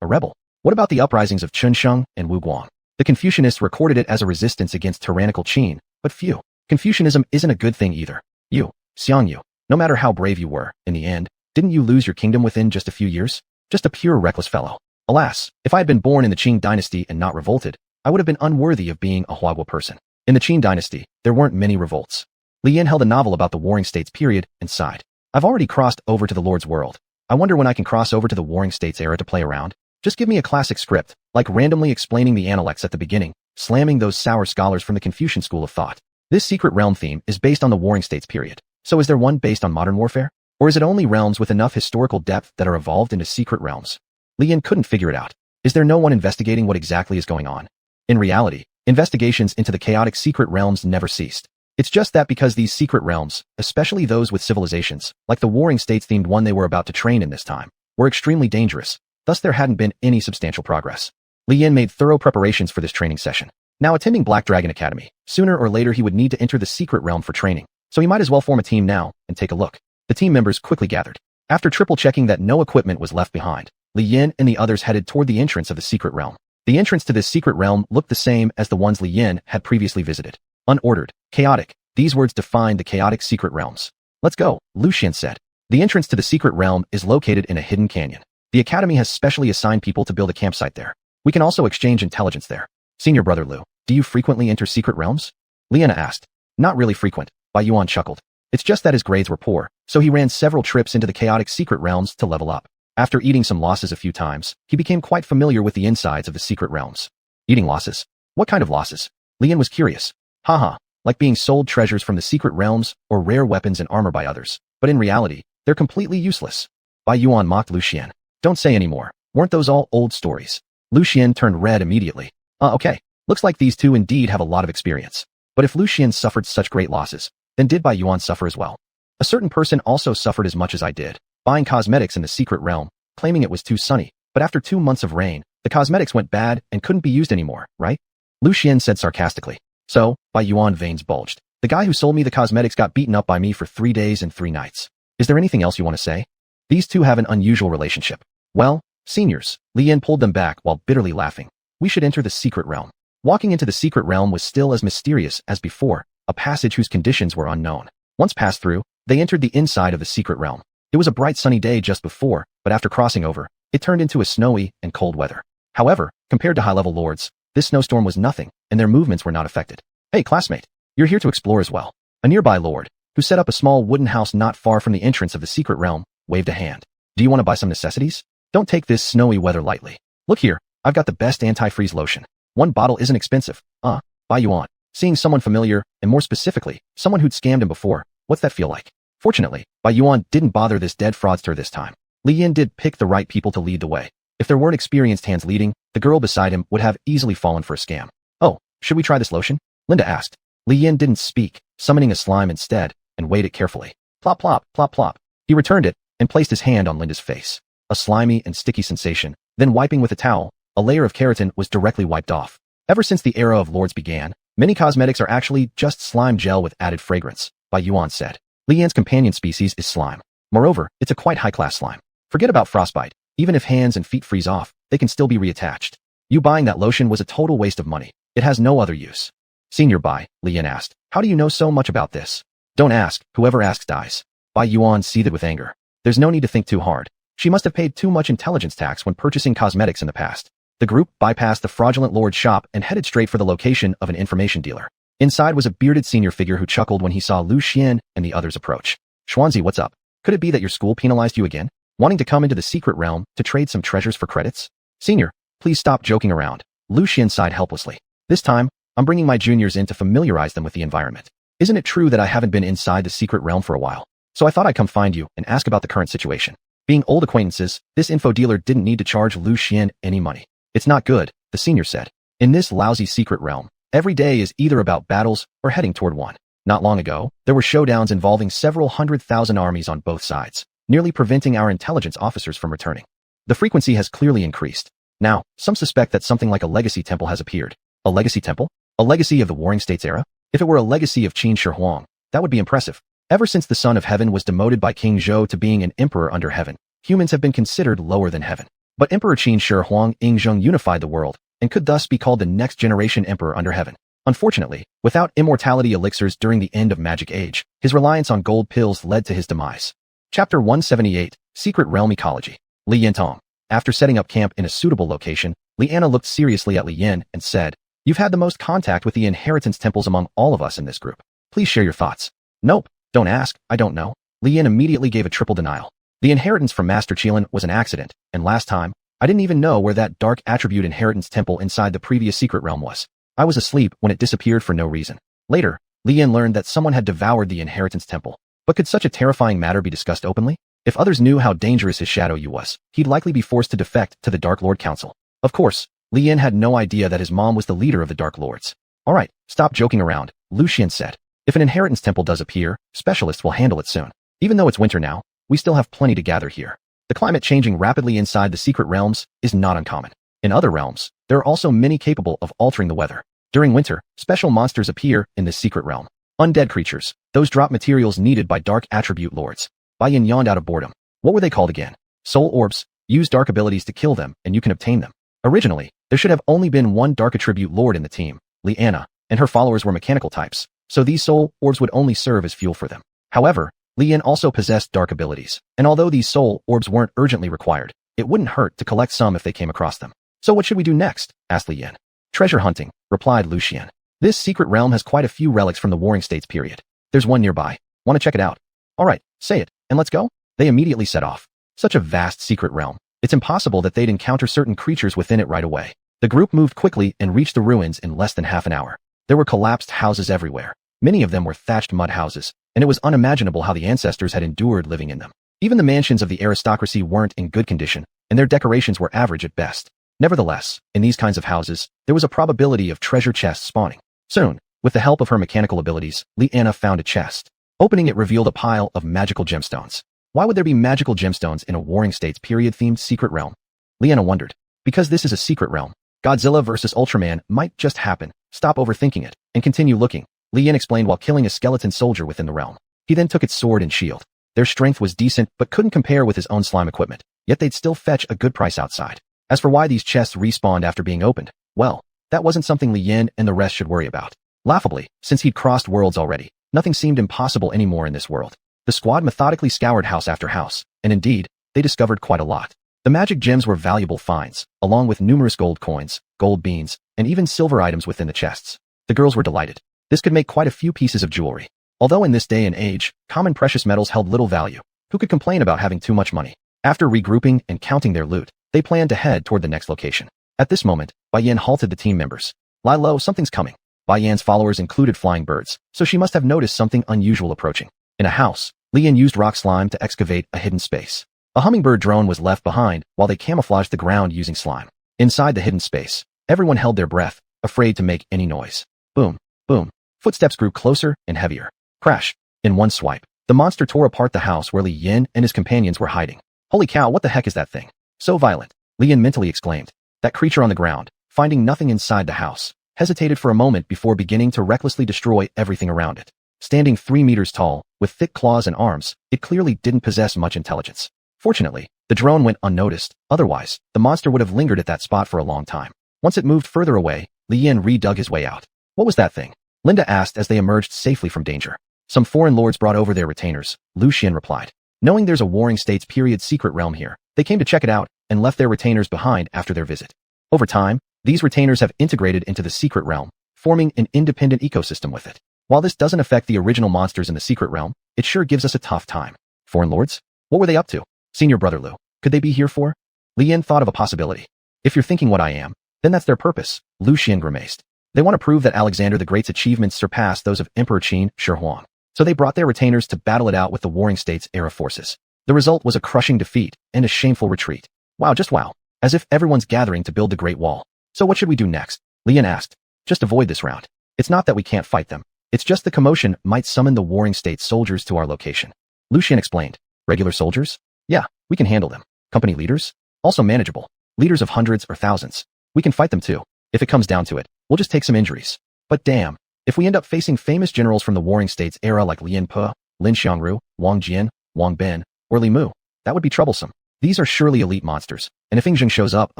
[SPEAKER 1] What about the uprisings of Chunsheng and Wu Guang? The Confucianists recorded it as a resistance against tyrannical Qin, but phew. Confucianism isn't a good thing either. You, Xiang Yu, no matter how brave you were, in the end, didn't you lose your kingdom within just a few years? Just a pure reckless fellow. Alas, if I had been born in the Qing dynasty and not revolted, I would have been unworthy of being a Huagua person. In the Qing dynasty, there weren't many revolts. Li Yin held a novel about the Warring States period and sighed. I've already crossed over to the Lord's world. I wonder when I can cross over to the Warring States era to play around. Just give me a classic script, like randomly explaining the analects at the beginning, slamming those sour scholars from the Confucian school of thought. This secret realm theme is based on the Warring States period. So is there one based on modern warfare? Or is it only realms with enough historical depth that are evolved into secret realms? Li Yin couldn't figure it out. Is there no one investigating what exactly is going on? In reality, investigations into the chaotic secret realms never ceased. It's just that because these secret realms, especially those with civilizations, like the Warring States-themed one they were about to train in this time, were extremely dangerous, thus there hadn't been any substantial progress. Li Yin made thorough preparations for this training session. Now attending Black Dragon Academy, sooner or later he would need to enter the secret realm for training, so he might as well form a team now and take a look. The team members quickly gathered. After triple-checking that no equipment was left behind, Li Yin and the others headed toward the entrance of the secret realm. The entrance to this secret realm looked the same as the ones Li Yin had previously visited. Unordered, chaotic, these words defined the chaotic secret realms. Let's go, Lu Xian said. The entrance to the secret realm is located in a hidden canyon. The academy has specially assigned people to build a campsite there. We can also exchange intelligence there. Senior brother Lu, do you frequently enter secret realms? Liana asked. Not really frequent, Bai Yuan chuckled. It's just that his grades were poor, so he ran several trips into the chaotic secret realms to level up. After eating some losses a few times, he became quite familiar with the insides of the secret realms. Eating losses? What kind of losses? Lian was curious. Haha, like being sold treasures from the secret realms or rare weapons and armor by others. But in reality, they're completely useless. Bai Yuan mocked Lu Xian. Don't say anymore. Weren't those all old stories? Lu Xian turned red immediately. Okay. Looks like these two indeed have a lot of experience. But if Lu Xian suffered such great losses, then did Bai Yuan suffer as well? A certain person also suffered as much as I did, buying cosmetics in the secret realm, claiming it was too sunny, but after 2 months of rain, the cosmetics went bad and couldn't be used anymore, right? Lu Xian said sarcastically. So, Bai Yuan veins bulged. The guy who sold me the cosmetics got beaten up by me for 3 days and 3 nights. Is there anything else you want to say? These two have an unusual relationship. Well, seniors, Li Yin pulled them back while bitterly laughing. We should enter the secret realm. Walking into the secret realm was still as mysterious as before, a passage whose conditions were unknown. Once passed through, they entered the inside of the secret realm. It was a bright sunny day just before, but after crossing over, it turned into a snowy and cold weather. However, compared to high-level lords, this snowstorm was nothing, and their movements were not affected. Hey, classmate, you're here to explore as well. A nearby lord, who set up a small wooden house not far from the entrance of the secret realm, waved a hand. Do you want to buy some necessities? Don't take this snowy weather lightly. Look here, I've got the best anti-freeze lotion. 1 bottle isn't expensive. Bai Yuan. Seeing someone familiar, and more specifically, someone who'd scammed him before, what's that feel like? Fortunately, Bai Yuan didn't bother this dead fraudster this time. Li Yin did pick the right people to lead the way. If there weren't experienced hands leading, the girl beside him would have easily fallen for a scam. Oh, should we try this lotion? Linda asked. Li Yin didn't speak, summoning a slime instead, and weighed it carefully. Plop plop, plop plop. He returned it, and placed his hand on Linda's face. a slimy and sticky sensation. Then wiping with a towel, a layer of keratin was directly wiped off. Ever since the era of lords began, many cosmetics are actually just slime gel with added fragrance, Xuanhuan said. Li Yan's companion species is slime. Moreover, it's a quite high-class slime. Forget about frostbite. Even if hands and feet freeze off, they can still be reattached. You buying that lotion was a total waste of money. It has no other use. Senior Bai, Li Yan asked, how do you know so much about this? Don't ask, whoever asks dies. Bai Yuan seethed with anger. There's no need to think too hard. She must have paid too much intelligence tax when purchasing cosmetics in the past. The group bypassed the fraudulent lord's shop and headed straight for the location of an information dealer. Inside was a bearded senior figure who chuckled when he saw Lu Xian and the others approach. Xuanzi, what's up? Could it be that your school penalized you again? Wanting to come into the secret realm to trade some treasures for credits? Senior, please stop joking around. Lu Xian sighed helplessly. This time, I'm bringing my juniors in to familiarize them with the environment. Isn't it true that I haven't been inside the secret realm for a while? So I thought I'd come find you and ask about the current situation. Being old acquaintances, this info dealer didn't need to charge Lu Xian any money. It's not good, the senior said. In this lousy secret realm, every day is either about battles or heading toward one. Not long ago, there were showdowns involving several 100,000 armies on both sides, nearly preventing our intelligence officers from returning. The frequency has clearly increased. Now, some suspect that something like a legacy temple has appeared. A legacy temple? A legacy of the Warring States era? If it were a legacy of Qin Shi Huang, that would be impressive. Ever since the Son of Heaven was demoted by King Zhou to being an emperor under heaven, humans have been considered lower than heaven. But Emperor Qin Shi Huang Yingzheng unified the world, and could thus be called the next generation emperor under heaven. Unfortunately, without immortality elixirs during the end of Magic Age, his reliance on gold pills led to his demise. Chapter 178, Secret Realm Ecology. Li Yintong. After setting up camp in a suitable location, Li Anna looked seriously at Li Yin and said, You've had the most contact with the inheritance temples among all of us in this group. Please share your thoughts. Nope, don't ask, I don't know. Li Yin immediately gave a triple denial. The inheritance from Master Qilin was an accident, and last time, I didn't even know where that dark attribute inheritance temple inside the previous secret realm was. I was asleep when it disappeared for no reason. Later, Li Yin learned that someone had devoured the inheritance temple. But could such a terrifying matter be discussed openly? If others knew how dangerous his shadow Yu was, he'd likely be forced to defect to the Dark Lord Council. Of course, Li Yin had no idea that his mom was the leader of the Dark Lords. Alright, stop joking around, Lu Xian said. If an inheritance temple does appear, specialists will handle it soon. Even though it's winter now, we still have plenty to gather here. The climate changing rapidly inside the secret realms is not uncommon. In other realms, there are also many capable of altering the weather. During winter, special monsters appear in this secret realm. Undead creatures, those drop materials needed by dark attribute lords. Bai Yin yawned out of boredom. What were they called again? Soul orbs. Use dark abilities to kill them, and you can obtain them. Originally, there should have only been one dark attribute lord in the team, Li Anna, and her followers were mechanical types, so these soul orbs would only serve as fuel for them. However, Li Yin also possessed dark abilities, and although these soul orbs weren't urgently required, it wouldn't hurt to collect some if they came across them. So what should we do next? Asked Li Yin. Treasure hunting, replied Lu Xian. This secret realm has quite a few relics from the Warring States period. There's one nearby. Want to check it out? Alright, say it, and let's go? They immediately set off. Such a vast secret realm. It's impossible that they'd encounter certain creatures within it right away. The group moved quickly and reached the ruins in less than half an hour. There were collapsed houses everywhere. Many of them were thatched mud houses, and it was unimaginable how the ancestors had endured living in them. Even the mansions of the aristocracy weren't in good condition, and their decorations were average at best. Nevertheless, in these kinds of houses, there was a probability of treasure chests spawning. Soon, with the help of her mechanical abilities, Li Anna found a chest. Opening it revealed a pile of magical gemstones. Why would there be magical gemstones in a Warring States period-themed secret realm? Li Anna wondered. Because this is a secret realm, Godzilla vs. Ultraman might just happen. Stop overthinking it, and continue looking, Li Yin explained while killing a skeleton soldier within the realm. He then took its sword and shield. Their strength was decent but couldn't compare with his own slime equipment, yet they'd still fetch a good price outside. As for why these chests respawned after being opened, well, that wasn't something Li Yin and the rest should worry about. Laughably, since he'd crossed worlds already, nothing seemed impossible anymore in this world. The squad methodically scoured house after house, and indeed, they discovered quite a lot. The magic gems were valuable finds, along with numerous gold coins, gold beans, and even silver items within the chests. The girls were delighted. This could make quite a few pieces of jewelry. Although in this day and age, common precious metals held little value, who could complain about having too much money? After regrouping and counting their loot, they planned to head toward the next location. At this moment, Bai Yan halted the team members. Lie low, something's coming. Bai Yan's followers included flying birds, so she must have noticed something unusual approaching. In a house, Li Yan used rock slime to excavate a hidden space. A hummingbird drone was left behind while they camouflaged the ground using slime. Inside the hidden space, everyone held their breath, afraid to make any noise. Boom, boom. Footsteps grew closer and heavier. Crash. In one swipe, the monster tore apart the house where Li Yin and his companions were hiding. Holy cow, what the heck is that thing? So violent. Li Yin mentally exclaimed. That creature on the ground, finding nothing inside the house, hesitated for a moment before beginning to recklessly destroy everything around it. Standing 3 meters tall, with thick claws and arms, it clearly didn't possess much intelligence. Fortunately, the drone went unnoticed, otherwise, the monster would have lingered at that spot for a long time. Once it moved further away, Li Yin redug his way out. What was that thing? Linda asked as they emerged safely from danger. Some foreign lords brought over their retainers, Lu Xian replied. Knowing there's a Warring States period secret realm here, they came to check it out and left their retainers behind after their visit. Over time, these retainers have integrated into the secret realm, forming an independent ecosystem with it. While this doesn't affect the original monsters in the secret realm, it sure gives us a tough time. Foreign lords? What were they up to? Senior brother Lu, could they be here for? Li Yin thought of a possibility. If you're thinking what I am, then that's their purpose, Lu Xian grimaced. They want to prove that Alexander the Great's achievements surpass those of Emperor Qin Shi Huang. So they brought their retainers to battle it out with the Warring States era forces. The result was a crushing defeat and a shameful retreat. Wow, just wow. As if everyone's gathering to build the Great Wall. So what should we do next? Li Yin asked. Just avoid this round. It's not that we can't fight them. It's just the commotion might summon the Warring States soldiers to our location. Lu Xian explained. Regular soldiers? Yeah, we can handle them. Company leaders? Also manageable. Leaders of hundreds or thousands. We can fight them too. If it comes down to it, we'll just take some injuries. But damn, if we end up facing famous generals from the Warring States era like Lian Pe, Lin Xiangru, Wang Jian, Wang Ben, or Li Mu, that would be troublesome. These are surely elite monsters, and if Yingzheng shows up,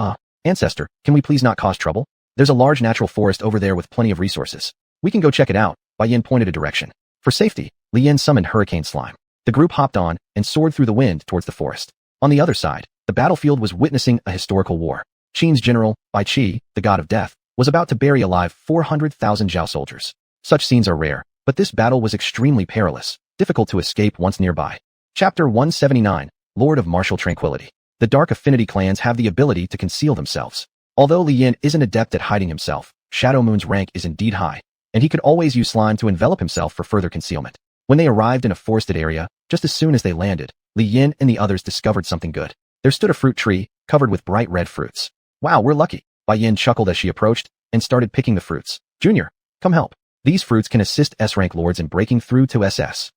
[SPEAKER 1] ancestor, can we please not cause trouble? There's a large natural forest over there with plenty of resources. We can go check it out. Bai Yin pointed a direction. For safety, Li Yin summoned Hurricane Slime. The group hopped on and soared through the wind towards the forest. On the other side, the battlefield was witnessing a historical war. Qin's general, Bai Qi, the god of death, was about to bury alive 400,000 Zhao soldiers. Such scenes are rare, but this battle was extremely perilous, difficult to escape once nearby. Chapter 179, Lord of Martial Tranquility. The Dark Affinity clans have the ability to conceal themselves. Although Li Yin isn't adept at hiding himself, Shadow Moon's rank is indeed high, and he could always use slime to envelop himself for further concealment. When they arrived in a forested area, just as soon as they landed, Li Yin and the others discovered something good. There stood a fruit tree, covered with bright red fruits. Wow, we're lucky. Bai Yin chuckled as she approached, and started picking the fruits. Junior, come help. These fruits can assist S-rank lords in breaking through to SS.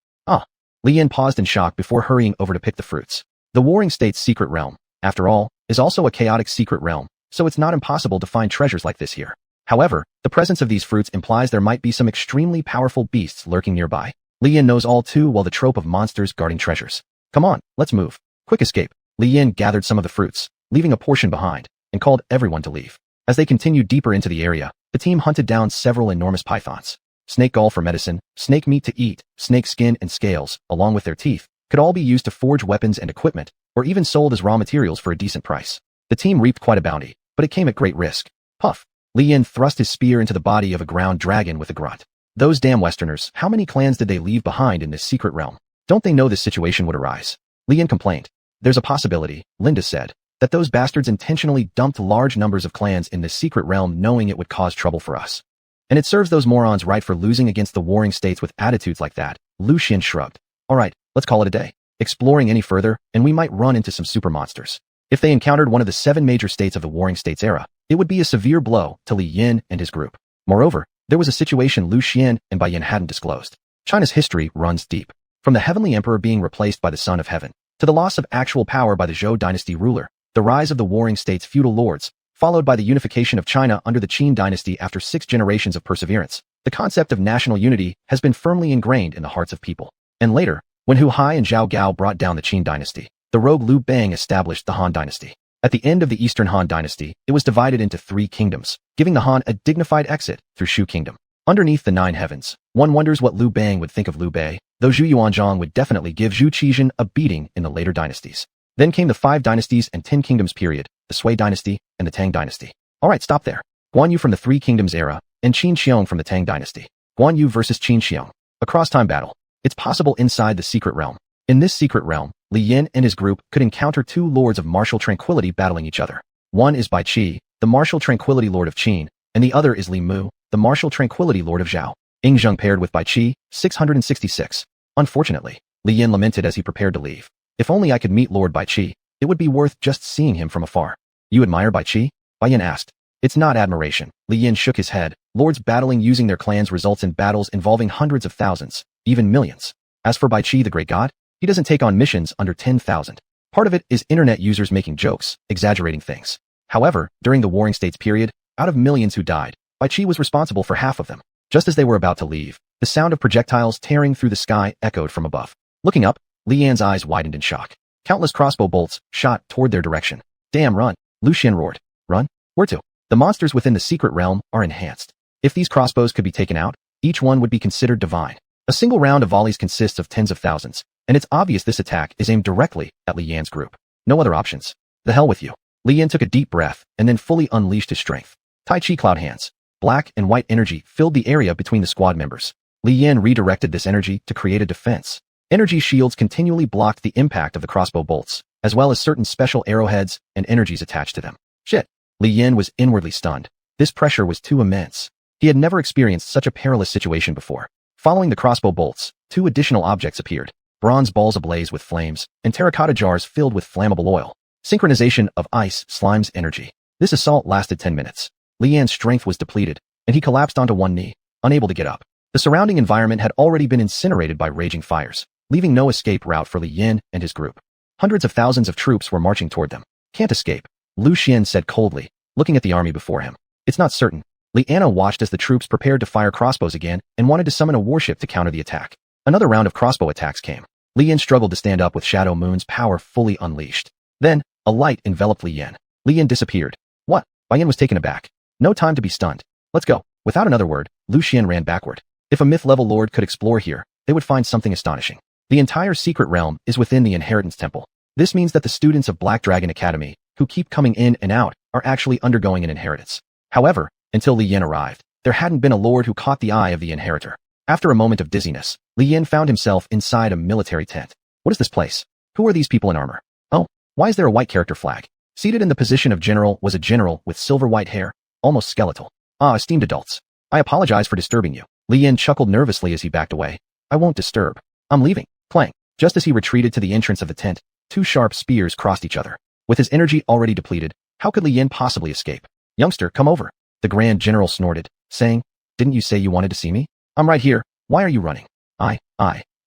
[SPEAKER 1] Li Yin paused in shock before hurrying over to pick the fruits. The Warring States secret realm, after all, is also a chaotic secret realm, so it's not impossible to find treasures like this here. However, the presence of these fruits implies there might be some extremely powerful beasts lurking nearby. Li Yin knows all too well the trope of monsters guarding treasures. Come on, let's move. Quick escape. Li Yin gathered some of the fruits, leaving a portion behind, and called everyone to leave. As they continued deeper into the area, the team hunted down several enormous pythons. Snake gall for medicine, snake meat to eat, snake skin and scales, along with their teeth, could all be used to forge weapons and equipment, or even sold as raw materials for a decent price. The team reaped quite a bounty, but it came at great risk. Puff. Li Yin thrust his spear into the body of a ground dragon with a grunt. Those damn Westerners, how many clans did they leave behind in this secret realm? Don't they know this situation would arise? Li Yin complained. There's a possibility, Linda said, that those bastards intentionally dumped large numbers of clans in this secret realm knowing it would cause trouble for us. And it serves those morons right for losing against the Warring States with attitudes like that. Lu Xian shrugged. Alright, let's call it a day. Exploring any further, and we might run into some super monsters. If they encountered one of the 7 major states of the Warring States era, it would be a severe blow to Li Yin and his group. Moreover, there was a situation Lu Xian and Bai Yin hadn't disclosed. China's history runs deep. From the Heavenly Emperor being replaced by the Son of Heaven, to the loss of actual power by the Zhou dynasty ruler, the rise of the Warring States feudal lords, followed by the unification of China under the Qin dynasty after 6 generations of perseverance, the concept of national unity has been firmly ingrained in the hearts of people. And later, when Hu Hai and Zhao Gao brought down the Qin dynasty, the rogue Liu Bang established the Han dynasty. At the end of the Eastern Han dynasty, it was divided into 3 kingdoms, giving the Han a dignified exit through Shu Kingdom. Underneath the 9 heavens, one wonders what Liu Bang would think of Liu Bei, though Zhu Yuanzhang would definitely give Zhu Qizhen a beating in the later dynasties. Then came the 5 dynasties and 10 kingdoms period, the Sui dynasty and the Tang dynasty. Alright, stop there. Guan Yu from the 3 kingdoms era, and Qin Xiong from the Tang dynasty. Guan Yu versus Qin Xiong. A cross-time battle. It's possible inside the secret realm. In this secret realm, Li Yin and his group could encounter 2 lords of martial tranquility battling each other. One is Bai Qi, the martial tranquility lord of Qin, and the other is Li Mu, the martial tranquility lord of Zhao. Yingzheng paired with Bai Qi, 666. Unfortunately, Li Yin lamented as he prepared to leave. If only I could meet Lord Bai Qi, it would be worth just seeing him from afar. You admire Bai Qi? Bai Yin asked. It's not admiration. Li Yin shook his head. Lords battling using their clans results in battles involving hundreds of thousands, even millions. As for Bai Qi the great god, he doesn't take on missions under 10,000. Part of it is internet users making jokes, exaggerating things. However, during the Warring States period, out of millions who died, Bai Qi was responsible for half of them. Just as they were about to leave, the sound of projectiles tearing through the sky echoed from above. Looking up, Li Yan's eyes widened in shock. Countless crossbow bolts shot toward their direction. Damn, run! Lu Xian roared. Run? Where to? The monsters within the secret realm are enhanced. If these crossbows could be taken out, each one would be considered divine. A single round of volleys consists of tens of thousands, and it's obvious this attack is aimed directly at Li Yan's group. No other options. The hell with you. Li Yan took a deep breath and then fully unleashed his strength. Tai Chi cloud hands. Black and white energy filled the area between the squad members. Li Yan redirected this energy to create a defense. Energy shields continually blocked the impact of the crossbow bolts, as well as certain special arrowheads and energies attached to them. Shit. Li Yan was inwardly stunned. This pressure was too immense. He had never experienced such a perilous situation before. Following the crossbow bolts, two additional objects appeared. Bronze balls ablaze with flames, and terracotta jars filled with flammable oil. Synchronization of ice slime's energy. This assault lasted 10 minutes. Li Yan's strength was depleted, and he collapsed onto one knee, unable to get up. The surrounding environment had already been incinerated by raging fires, leaving no escape route for Li Yan and his group. Hundreds of thousands of troops were marching toward them. Can't escape, Lu Xian said coldly, looking at the army before him. It's not certain. Li Anna watched as the troops prepared to fire crossbows again and wanted to summon a warship to counter the attack. Another round of crossbow attacks came. Li Yan struggled to stand up with Shadow Moon's power fully unleashed. Then, a light enveloped Li Yan. Li Yan disappeared. What? Bai Yan was taken aback. No time to be stunned. Let's go. Without another word, Lu Xian ran backward. If a myth-level lord could explore here, they would find something astonishing. The entire secret realm is within the Inheritance Temple. This means that the students of Black Dragon Academy, who keep coming in and out, are actually undergoing an inheritance. However, until Li Yan arrived, there hadn't been a lord who caught the eye of the inheritor. After a moment of dizziness, Li Yan found himself inside a military tent. What is this place? Who are these people in armor? Oh, why is there a white character flag? Seated in the position of general was a general with silver white hair, almost skeletal. Ah, esteemed adults. I apologize for disturbing you. Li Yan chuckled nervously as he backed away. I won't disturb. I'm leaving. Clang. Just as he retreated to the entrance of the tent, two sharp spears crossed each other. With his energy already depleted, how could Li Yan possibly escape? Youngster, come over. The Grand General snorted, saying, Didn't you say you wanted to see me? I'm right here. Why are you running?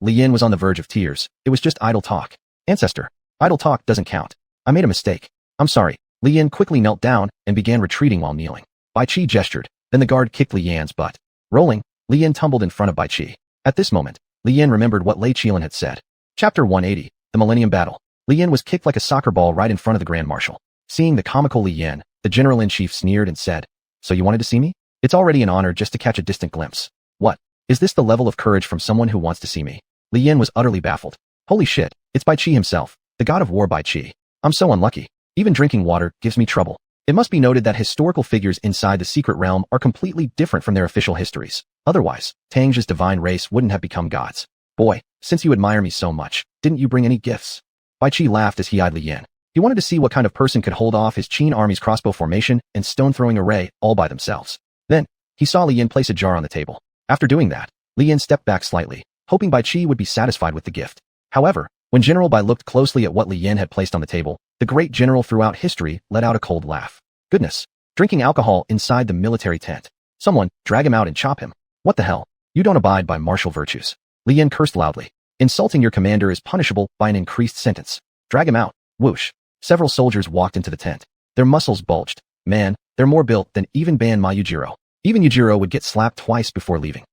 [SPEAKER 1] Li Yan was on the verge of tears. It was just idle talk. Ancestor, idle talk doesn't count. I made a mistake. I'm sorry. Li Yan quickly knelt down and began retreating while kneeling. Bai Qi gestured. Then the guard kicked Li Yan's butt. Rolling, Li Yan tumbled in front of Bai Qi. At this moment, Li Yan remembered what Lei Qilin had said. Chapter 180, The Millennium Battle. Li Yan was kicked like a soccer ball right in front of the Grand Marshal. Seeing the comical Li Yan, the General-in-Chief sneered and said, So you wanted to see me? It's already an honor just to catch a distant glimpse. What? Is this the level of courage from someone who wants to see me? Li Yan was utterly baffled. Holy shit, it's Bai Qi himself, the god of war Bai Qi. I'm so unlucky. Even drinking water gives me trouble. It must be noted that historical figures inside the secret realm are completely different from their official histories. Otherwise, Tang's divine race wouldn't have become gods. Boy, since you admire me so much, didn't you bring any gifts? Bai Qi laughed as he eyed Li Yan. He wanted to see what kind of person could hold off his Qin army's crossbow formation and stone-throwing array all by themselves. Then, he saw Li Yan place a jar on the table. After doing that, Li Yan stepped back slightly, hoping Bai Qi would be satisfied with the gift. However, when General Bai looked closely at what Li Yan had placed on the table, the great general throughout history let out a cold laugh. Goodness, drinking alcohol inside the military tent. Someone, drag him out and chop him. What the hell? You don't abide by martial virtues. Li Yan cursed loudly. Insulting your commander is punishable by an increased sentence. Drag him out. Whoosh. Several soldiers walked into the tent. Their muscles bulged. Man, they're more built than even Ban Ma Yujiro. Even Yujiro would get slapped twice before leaving.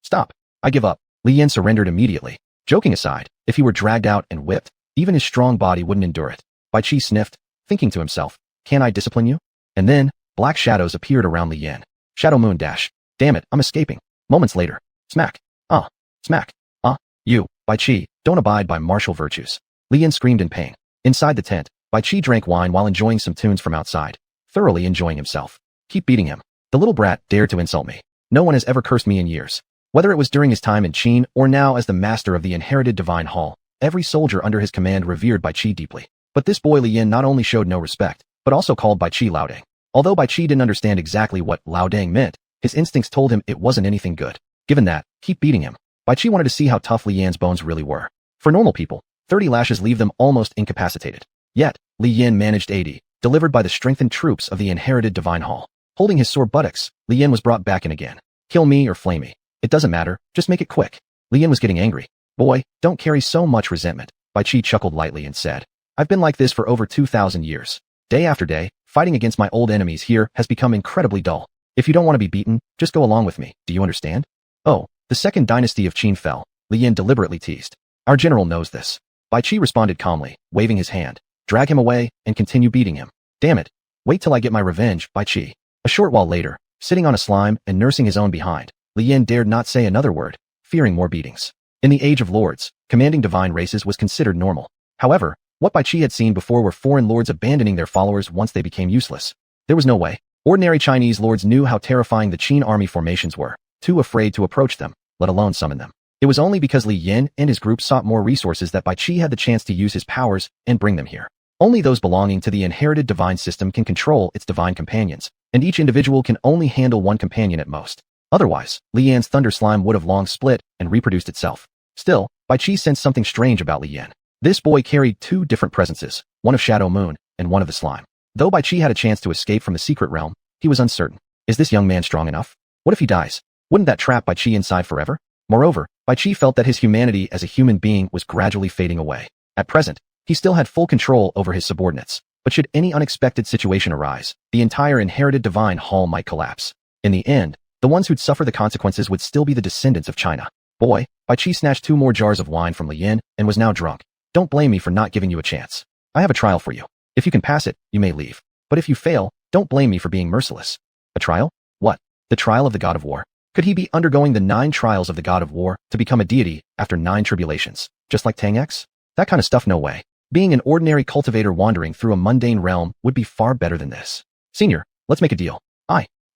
[SPEAKER 1] Stop. I give up. Li Yan surrendered immediately. Joking aside, if he were dragged out and whipped, even his strong body wouldn't endure it. Bai Qi sniffed, thinking to himself, Can I discipline you? And then, black shadows appeared around Li Yan. Shadow Moon dash. Damn it, I'm escaping. Moments later. Smack. Smack. You, Bai Qi, don't abide by martial virtues. Li Yan screamed in pain. Inside the tent, Bai Qi drank wine while enjoying some tunes from outside, thoroughly enjoying himself. Keep beating him. The little brat dared to insult me. No one has ever cursed me in years. Whether it was during his time in Qin or now as the master of the inherited divine hall, every soldier under his command revered Bai Qi deeply. But this boy Li Yan not only showed no respect, but also called Bai Qi Laodang. Although Bai Qi didn't understand exactly what Laodang meant, his instincts told him it wasn't anything good. Given that, keep beating him. Bai Qi wanted to see how tough Li Yan's bones really were. For normal people, 30 lashes leave them almost incapacitated. Yet, Li Yan managed 80, delivered by the strengthened troops of the inherited divine hall. Holding his sore buttocks, Li Yan was brought back in again. Kill me or flay me. It doesn't matter, just make it quick. Li Yan was getting angry. Boy, don't carry so much resentment. Bai Qi chuckled lightly and said, I've been like this for over 2,000 years. Day after day, fighting against my old enemies here has become incredibly dull. If you don't want to be beaten, just go along with me, do you understand? Oh, the second dynasty of Qin fell, Li Yin deliberately teased. Our general knows this. Bai Qi responded calmly, waving his hand. Drag him away, and continue beating him. Damn it. Wait till I get my revenge, Bai Qi. A short while later, sitting on a slime and nursing his own behind, Li Yin dared not say another word, fearing more beatings. In the Age of Lords, commanding divine races was considered normal. However, what Bai Qi had seen before were foreign lords abandoning their followers once they became useless. There was no way. Ordinary Chinese lords knew how terrifying the Qin army formations were, too afraid to approach them, let alone summon them. It was only because Li Yin and his group sought more resources that Bai Qi had the chance to use his powers and bring them here. Only those belonging to the inherited divine system can control its divine companions, and each individual can only handle one companion at most. Otherwise, Li Yan's thunder slime would have long split and reproduced itself. Still, Bai Qi sensed something strange about Li Yan. This boy carried two different presences, one of Shadow Moon and one of the slime. Though Bai Qi had a chance to escape from the secret realm, he was uncertain. Is this young man strong enough? What if he dies? Wouldn't that trap Bai Qi inside forever? Moreover, Bai Qi felt that his humanity as a human being was gradually fading away. At present, he still had full control over his subordinates, but should any unexpected situation arise, the entire inherited divine hall might collapse. In the end, the ones who'd suffer the consequences would still be the descendants of China. Boy, Bai Qi snatched 2 more jars of wine from Li Yin and was now drunk. Don't blame me for not giving you a chance. I have a trial for you. If you can pass it, you may leave. But if you fail, don't blame me for being merciless. A trial? What? The trial of the god of war? Could he be undergoing the 9 trials of the god of war to become a deity after 9 tribulations, just like Tang X? That kind of stuff, no way. Being an ordinary cultivator wandering through a mundane realm would be far better than this. Senior, let's make a deal.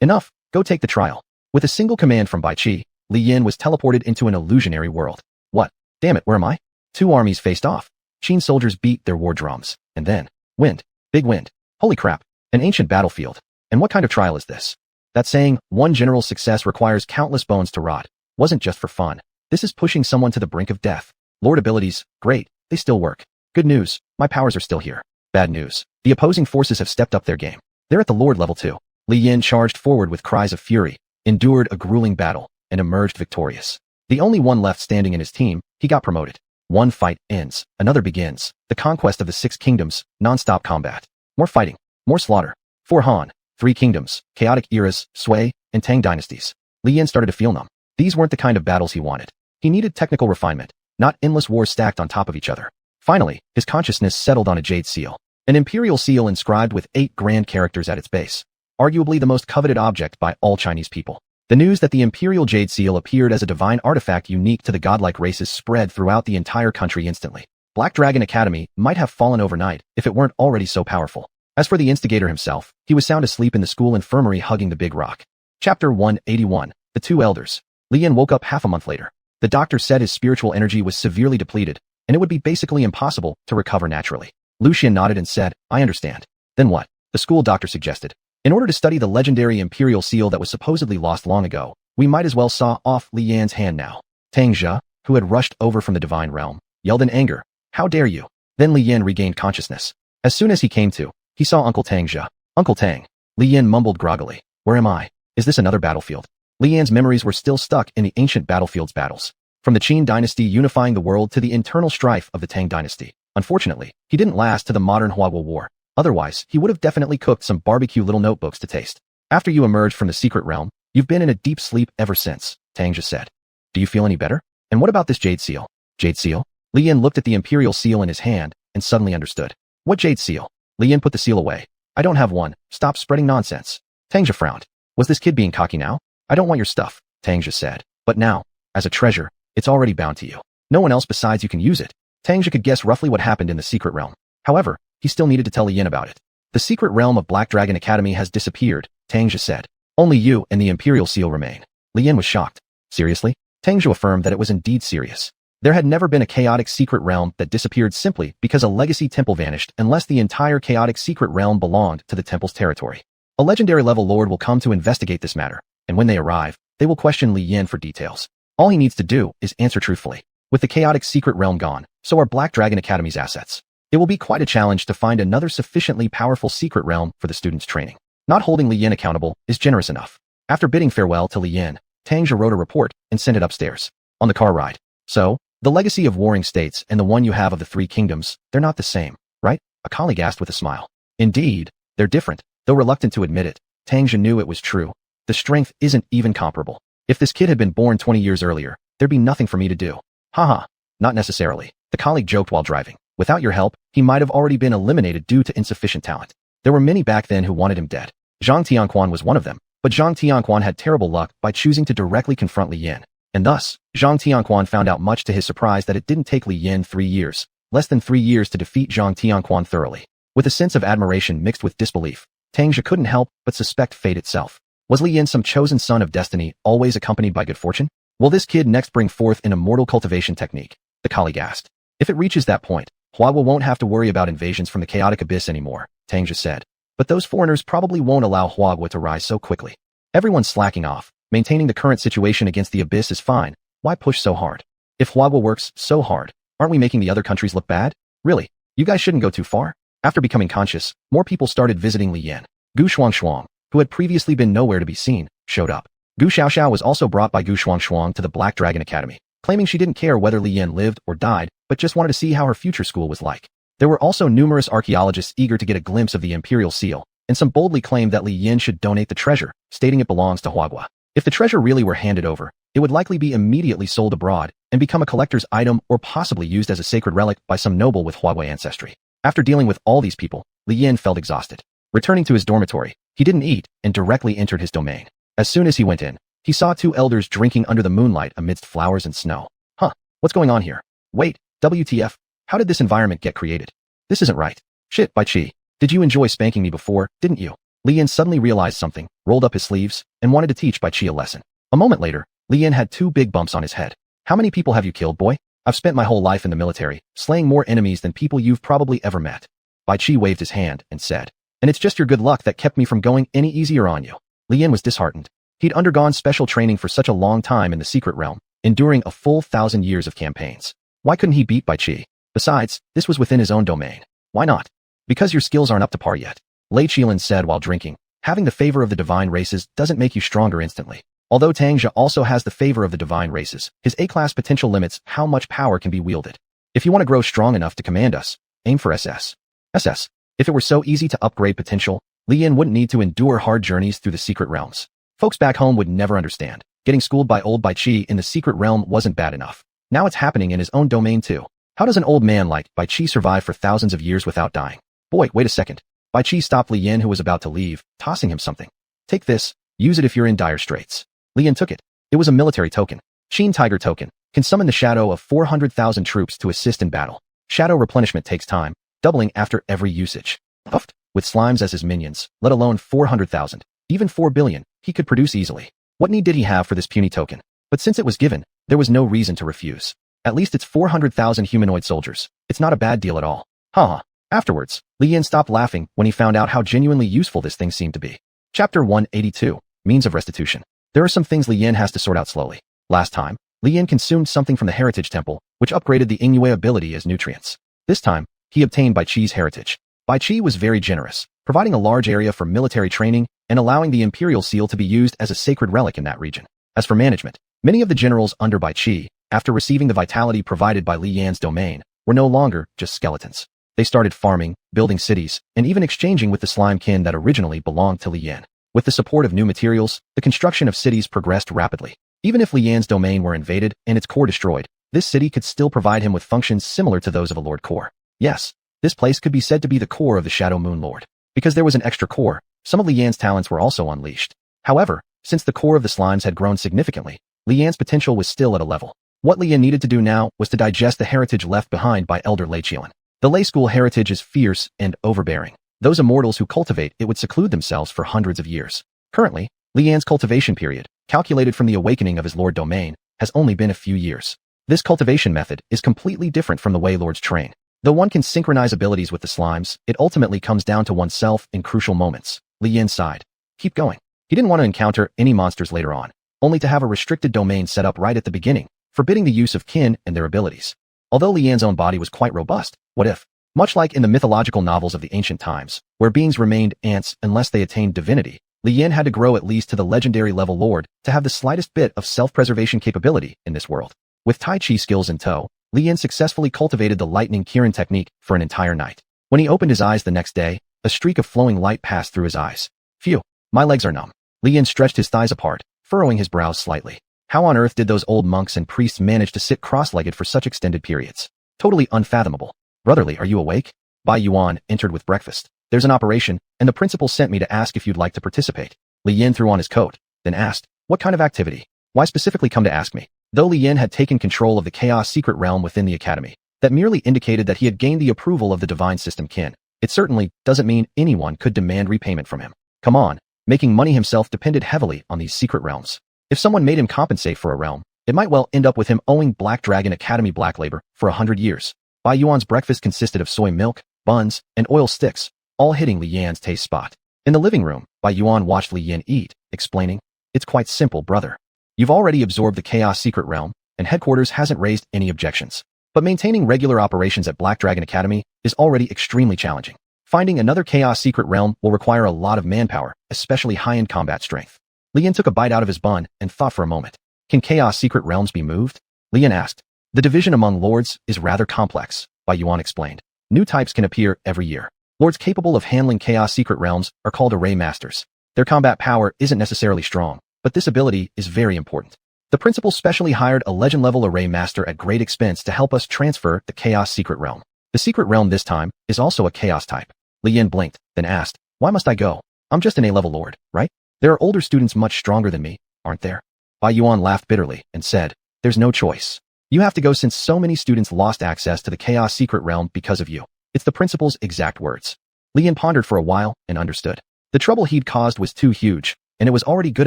[SPEAKER 1] Enough, go take the trial. With a single command from Bai Qi, Li Yin was teleported into an illusionary world. What? Damn it, where am I? 2 armies faced off. Qin soldiers beat their war drums, and then, wind. Big wind. Holy crap, an ancient battlefield. And what kind of trial is this? That saying, one general's success requires countless bones to rot, wasn't just for fun. This is pushing someone to the brink of death. Lord abilities, great, they still work. Good news, my powers are still here. Bad news, the opposing forces have stepped up their game. They're at the Lord level too. Li Yin charged forward with cries of fury, endured a grueling battle, and emerged victorious. The only one left standing in his team, he got promoted. One fight ends, another begins. The conquest of the 6 kingdoms, non-stop combat. More fighting, more slaughter. 4 Han, 3 kingdoms, chaotic eras, Sui, and Tang dynasties. Li Yin started to feel numb. These weren't the kind of battles he wanted. He needed technical refinement, not endless wars stacked on top of each other. Finally, his consciousness settled on a jade seal, an imperial seal inscribed with 8 grand characters at its base. Arguably the most coveted object by all Chinese people. The news that the imperial jade seal appeared as a divine artifact unique to the godlike races spread throughout the entire country instantly. Black Dragon Academy might have fallen overnight if it weren't already so powerful. As for the instigator himself, he was sound asleep in the school infirmary hugging the big rock. Chapter 181, The 2 Elders. Li Yin woke up half a month later. The doctor said his spiritual energy was severely depleted, and it would be basically impossible to recover naturally. Lucian nodded and said, I understand. Then what? The school doctor suggested. In order to study the legendary imperial seal that was supposedly lost long ago, we might as well saw off Li Yan's hand now. Tang Zhe, who had rushed over from the divine realm, yelled in anger, How dare you? Then Li Yin regained consciousness. As soon as he came to, he saw Uncle Tang Zhe. Uncle Tang. Li Yin mumbled groggily. Where am I? Is this another battlefield? Li Yan's memories were still stuck in the ancient battlefield's battles. From the Qin dynasty unifying the world to the internal strife of the Tang dynasty. Unfortunately, he didn't last to the modern Huaguo War. Otherwise, he would have definitely cooked some barbecue little notebooks to taste. After you emerged from the secret realm, you've been in a deep sleep ever since, Tang Zhe said. Do you feel any better? And what about this jade seal? Jade seal? Li Yin looked at the imperial seal in his hand and suddenly understood. What jade seal? Li Yin put the seal away. I don't have one. Stop spreading nonsense. Tang Zhe frowned. Was this kid being cocky now? I don't want your stuff, Tang Zhe said. But now, as a treasure, it's already bound to you. No one else besides you can use it. Tang Zhe could guess roughly what happened in the secret realm. However, he still needed to tell Li Yin about it. The secret realm of Black Dragon Academy has disappeared, Tang Zhe said. Only you and the imperial seal remain. Li Yin was shocked. Seriously? Tang Zhe affirmed that it was indeed serious. There had never been a chaotic secret realm that disappeared simply because a legacy temple vanished unless the entire chaotic secret realm belonged to the temple's territory. A legendary level lord will come to investigate this matter, and when they arrive, they will question Li Yin for details. All he needs to do is answer truthfully. With the chaotic secret realm gone, so are Black Dragon Academy's assets. It will be quite a challenge to find another sufficiently powerful secret realm for the students' training. Not holding Li Yin accountable is generous enough. After bidding farewell to Li Yin, Tang Zhe wrote a report and sent it upstairs. On the car ride. So, the legacy of warring states and the one you have of the 3 kingdoms, they're not the same, right? a colleague asked with a smile. Indeed, they're different. Though reluctant to admit it, Tang Jia knew it was true. The strength isn't even comparable. If this kid had been born 20 years earlier, there'd be nothing for me to do. Haha. Not necessarily, the colleague joked while driving. Without your help, he might have already been eliminated due to insufficient talent. There were many back then who wanted him dead. Zhang Tianquan was one of them, but Zhang Tianquan had terrible luck by choosing to directly confront Li Yin. And thus, Zhang Tianquan found out much to his surprise that it didn't take Li Yin 3 years, less than 3 years to defeat Zhang Tianquan thoroughly. With a sense of admiration mixed with disbelief, Tang Jia couldn't help but suspect fate itself. Was Li Yin some chosen son of destiny, always accompanied by good fortune? Will this kid next bring forth an immortal cultivation technique? The colleague asked. If it reaches that point, Huahua won't have to worry about invasions from the chaotic abyss anymore, Tang Jia said. But those foreigners probably won't allow Huahua to rise so quickly. Everyone's slacking off. Maintaining the current situation against the abyss is fine. Why push so hard? If Huahua works so hard, aren't we making the other countries look bad? Really? You guys shouldn't go too far? After becoming conscious, more people started visiting Li Yin. Xuanhuan, who had previously been nowhere to be seen, showed up. Gu Xiaoxiao was also brought by Xuanhuan to the Black Dragon Academy, claiming she didn't care whether Li Yin lived or died, but just wanted to see how her future school was like. There were also numerous archaeologists eager to get a glimpse of the imperial seal, and some boldly claimed that Li Yin should donate the treasure, stating it belongs to Huahua. If the treasure really were handed over, it would likely be immediately sold abroad and become a collector's item or possibly used as a sacred relic by some noble with Huahua ancestry. After dealing with all these people, Li Yin felt exhausted. Returning to his dormitory, he didn't eat and directly entered his domain. As soon as he went in, he saw 2 elders drinking under the moonlight amidst flowers and snow. Huh, what's going on here? Wait, WTF, how did this environment get created? This isn't right. Shit, Bai Qi, did you enjoy spanking me before, didn't you? Li Yin suddenly realized something, rolled up his sleeves, and wanted to teach Bai Qi a lesson. A moment later, Li Yin had 2 big bumps on his head. How many people have you killed, boy? I've spent my whole life in the military, slaying more enemies than people you've probably ever met. Bai Qi waved his hand and said, and it's just your good luck that kept me from going any easier on you. Li Yin was disheartened. He'd undergone special training for such a long time in the secret realm, enduring a full 1,000 years of campaigns. Why couldn't he beat Bai Qi? Besides, this was within his own domain. Why not? Because your skills aren't up to par yet. Lei Qilin said while drinking. Having the favor of the divine races doesn't make you stronger instantly. Although Tang Jia also has the favor of the divine races, his A-class potential limits how much power can be wielded. If you want to grow strong enough to command us, aim for SS. SS. If it were so easy to upgrade potential, Li Yin wouldn't need to endure hard journeys through the secret realms. Folks back home would never understand. Getting schooled by old Bai Qi in the secret realm wasn't bad enough. Now it's happening in his own domain too. How does an old man like Bai Qi survive for thousands of years without dying? Boy, wait a second. Bai Qi stopped Li Yin who was about to leave, tossing him something. Take this, use it if you're in dire straits. Li Yin took it. It was a military token. Qin Tiger token. Can summon the shadow of 400,000 troops to assist in battle. Shadow replenishment takes time, doubling after every usage. Puffed. With slimes as his minions, let alone 400,000, even 4 billion, he could produce easily. What need did he have for this puny token? But since it was given, there was no reason to refuse. At least it's 400,000 humanoid soldiers. It's not a bad deal at all. Haha. Afterwards, Li Yin stopped laughing when he found out how genuinely useful this thing seemed to be. Chapter 182. Means of restitution. There are some things Li Yin has to sort out slowly. Last time, Li Yin consumed something from the Heritage Temple, which upgraded the Yingyue ability as nutrients. This time, he obtained Bai Qi's heritage. Bai Qi was very generous, providing a large area for military training and allowing the Imperial Seal to be used as a sacred relic in that region. As for management, many of the generals under Bai Qi, after receiving the vitality provided by Li Yan's domain, were no longer just skeletons. They started farming, building cities, and even exchanging with the slime kin that originally belonged to Li Yan. With the support of new materials, the construction of cities progressed rapidly. Even if Li Yan's domain were invaded and its core destroyed, this city could still provide him with functions similar to those of a Lord Core. Yes, this place could be said to be the core of the Shadow Moon Lord. Because there was an extra core, some of Li Yan's talents were also unleashed. However, since the core of the slimes had grown significantly, Li Yan's potential was still at a level. What Li Yan needed to do now was to digest the heritage left behind by Elder Lei Qilin. The Lei School heritage is fierce and overbearing. Those immortals who cultivate it would seclude themselves for hundreds of years. Currently, Li Yan's cultivation period, calculated from the awakening of his Lord domain, has only been a few years. This cultivation method is completely different from the way Lords train. Though one can synchronize abilities with the slimes, it ultimately comes down to oneself in crucial moments. Li Yin sighed. Keep going. He didn't want to encounter any monsters later on, only to have a restricted domain set up right at the beginning, forbidding the use of kin and their abilities. Although Li Yan's own body was quite robust, what if? Much like in the mythological novels of the ancient times, where beings remained ants unless they attained divinity, Li Yin had to grow at least to the legendary level Lord to have the slightest bit of self-preservation capability in this world. With Tai Chi skills in tow, Li Yin successfully cultivated the lightning Kirin technique for an entire night. When he opened his eyes the next day, a streak of flowing light passed through his eyes. Phew, my legs are numb. Li Yin stretched his thighs apart, furrowing his brows slightly. How on earth did those old monks and priests manage to sit cross-legged for such extended periods? Totally unfathomable. Brotherly, are you awake? Bai Yuan entered with breakfast. There's an operation, and the principal sent me to ask if you'd like to participate. Li Yin threw on his coat, then asked, what kind of activity? Why specifically come to ask me? Though Li Yin had taken control of the chaos secret realm within the academy, that merely indicated that he had gained the approval of the divine system Qin. It certainly doesn't mean anyone could demand repayment from him. Come on, making money himself depended heavily on these secret realms. If someone made him compensate for a realm, it might well end up with him owing Black Dragon Academy black labor for 100 years. Bai Yuan's breakfast consisted of soy milk, buns, and oil sticks, all hitting Li Yan's taste spot. In the living room, Bai Yuan watched Li Yan eat, explaining, it's quite simple, brother. You've already absorbed the chaos secret realm, and headquarters hasn't raised any objections. But maintaining regular operations at Black Dragon Academy is already extremely challenging. Finding another chaos secret realm will require a lot of manpower, especially high-end combat strength. Li Yan took a bite out of his bun and thought for a moment. Can chaos secret realms be moved? Li Yan asked. The division among lords is rather complex, Bai Yuan explained. New types can appear every year. Lords capable of handling chaos secret realms are called array masters. Their combat power isn't necessarily strong, but this ability is very important. The principal specially hired a legend-level array master at great expense to help us transfer the chaos secret realm. The secret realm this time is also a chaos type. Li Yan blinked, then asked, why must I go? I'm just an A-level lord, right? There are older students much stronger than me, aren't there? Bai Yuan laughed bitterly and said, there's no choice. You have to go since so many students lost access to the chaos secret realm because of you. It's the principal's exact words. Li Yan pondered for a while and understood. The trouble he'd caused was too huge, and it was already good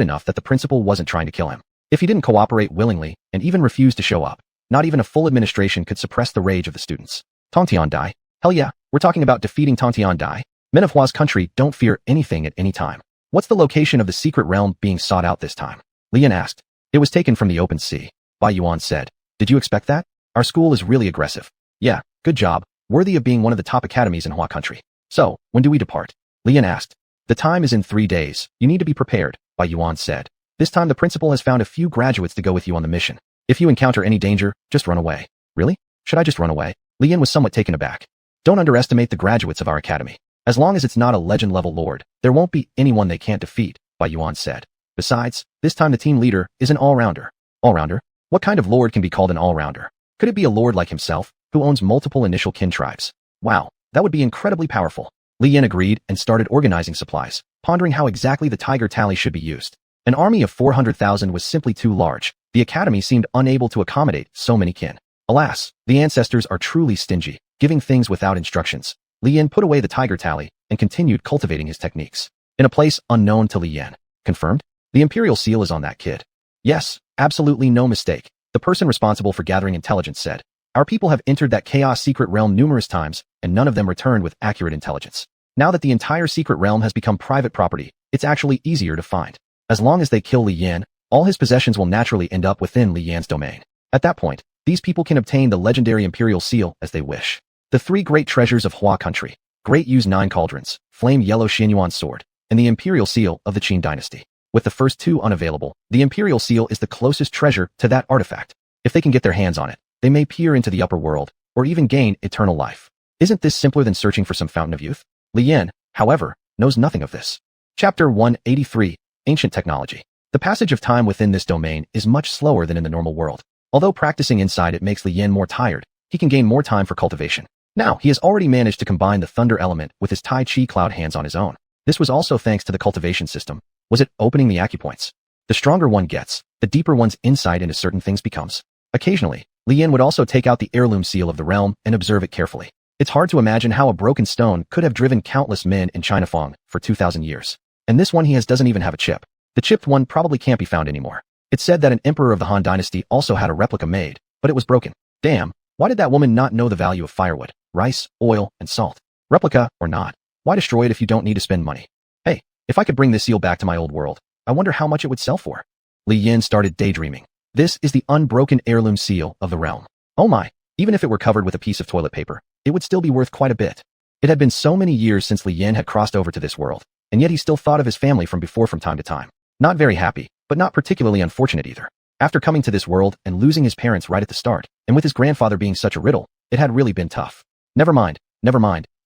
[SPEAKER 1] enough that the principal wasn't trying to kill him. If he didn't cooperate willingly and even refused to show up, not even a full administration could suppress the rage of the students. Tongtian Dai? Hell yeah, we're talking about defeating Tongtian Dai. Men of Hua's country don't fear anything at any time. What's the location of the secret realm being sought out this time? Li Yan asked. It was taken from the open sea. Bai Yuan said. Did you expect that? Our school is really aggressive. Yeah, good job. Worthy of being one of the top academies in Hua country. So, when do we depart? Li Yan asked. The time is in 3 days. You need to be prepared, Bai Yuan said. This time the principal has found a few graduates to go with you on the mission. If you encounter any danger, just run away. Really? Should I just run away? Li Yan was somewhat taken aback. Don't underestimate the graduates of our academy. As long as it's not a legend-level lord, there won't be anyone they can't defeat, Bai Yuan said. Besides, this time the team leader is an all-rounder. All-rounder? What kind of lord can be called an all-rounder? Could it be a lord like himself, who owns multiple initial kin tribes? Wow, that would be incredibly powerful. Li Yan agreed and started organizing supplies, pondering how exactly the tiger tally should be used. An army of 400,000 was simply too large. The academy seemed unable to accommodate so many kin. Alas, the ancestors are truly stingy, giving things without instructions. Li Yan put away the tiger tally and continued cultivating his techniques. In a place unknown to Li Yan. Confirmed? The imperial seal is on that kid. Yes, absolutely no mistake. The person responsible for gathering intelligence said. Our people have entered that chaos secret realm numerous times, and none of them returned with accurate intelligence. Now that the entire secret realm has become private property, it's actually easier to find. As long as they kill Li Yan, all his possessions will naturally end up within Li Yan's domain. At that point, these people can obtain the legendary imperial seal as they wish. The 3 great treasures of Hua country, Great Yu's 9 cauldrons, Flame Yellow Xuanhuan sword, and the imperial seal of the Qin dynasty. With the first 2 unavailable, the imperial seal is the closest treasure to that artifact. If they can get their hands on it, they may peer into the upper world, or even gain eternal life. Isn't this simpler than searching for some fountain of youth? Li Yan, however, knows nothing of this. Chapter 183, Ancient Technology. The passage of time within this domain is much slower than in the normal world. Although practicing inside it makes Li Yan more tired, he can gain more time for cultivation. Now, he has already managed to combine the thunder element with his Tai Chi cloud hands on his own. This was also thanks to the cultivation system. Was it opening the acupoints? The stronger one gets, the deeper one's insight into certain things becomes. Occasionally, Li Yan would also take out the heirloom seal of the realm and observe it carefully. It's hard to imagine how a broken stone could have driven countless men in China Fong for 2,000 years. And this one he has doesn't even have a chip. The chipped one probably can't be found anymore. It's said that an emperor of the Han dynasty also had a replica made, but it was broken. Damn, why did that woman not know the value of firewood, rice, oil, and salt? Replica or not, why destroy it if you don't need to spend money? Hey, if I could bring this seal back to my old world, I wonder how much it would sell for. Li Yan started daydreaming. This is the unbroken heirloom seal of the realm. Oh my, even if it were covered with a piece of toilet paper, it would still be worth quite a bit. It had been so many years since Li Yan had crossed over to this world, and yet he still thought of his family from before from time to time. Not very happy, but not particularly unfortunate either. After coming to this world and losing his parents right at the start, and with his grandfather being such a riddle, it had really been tough. Never mind,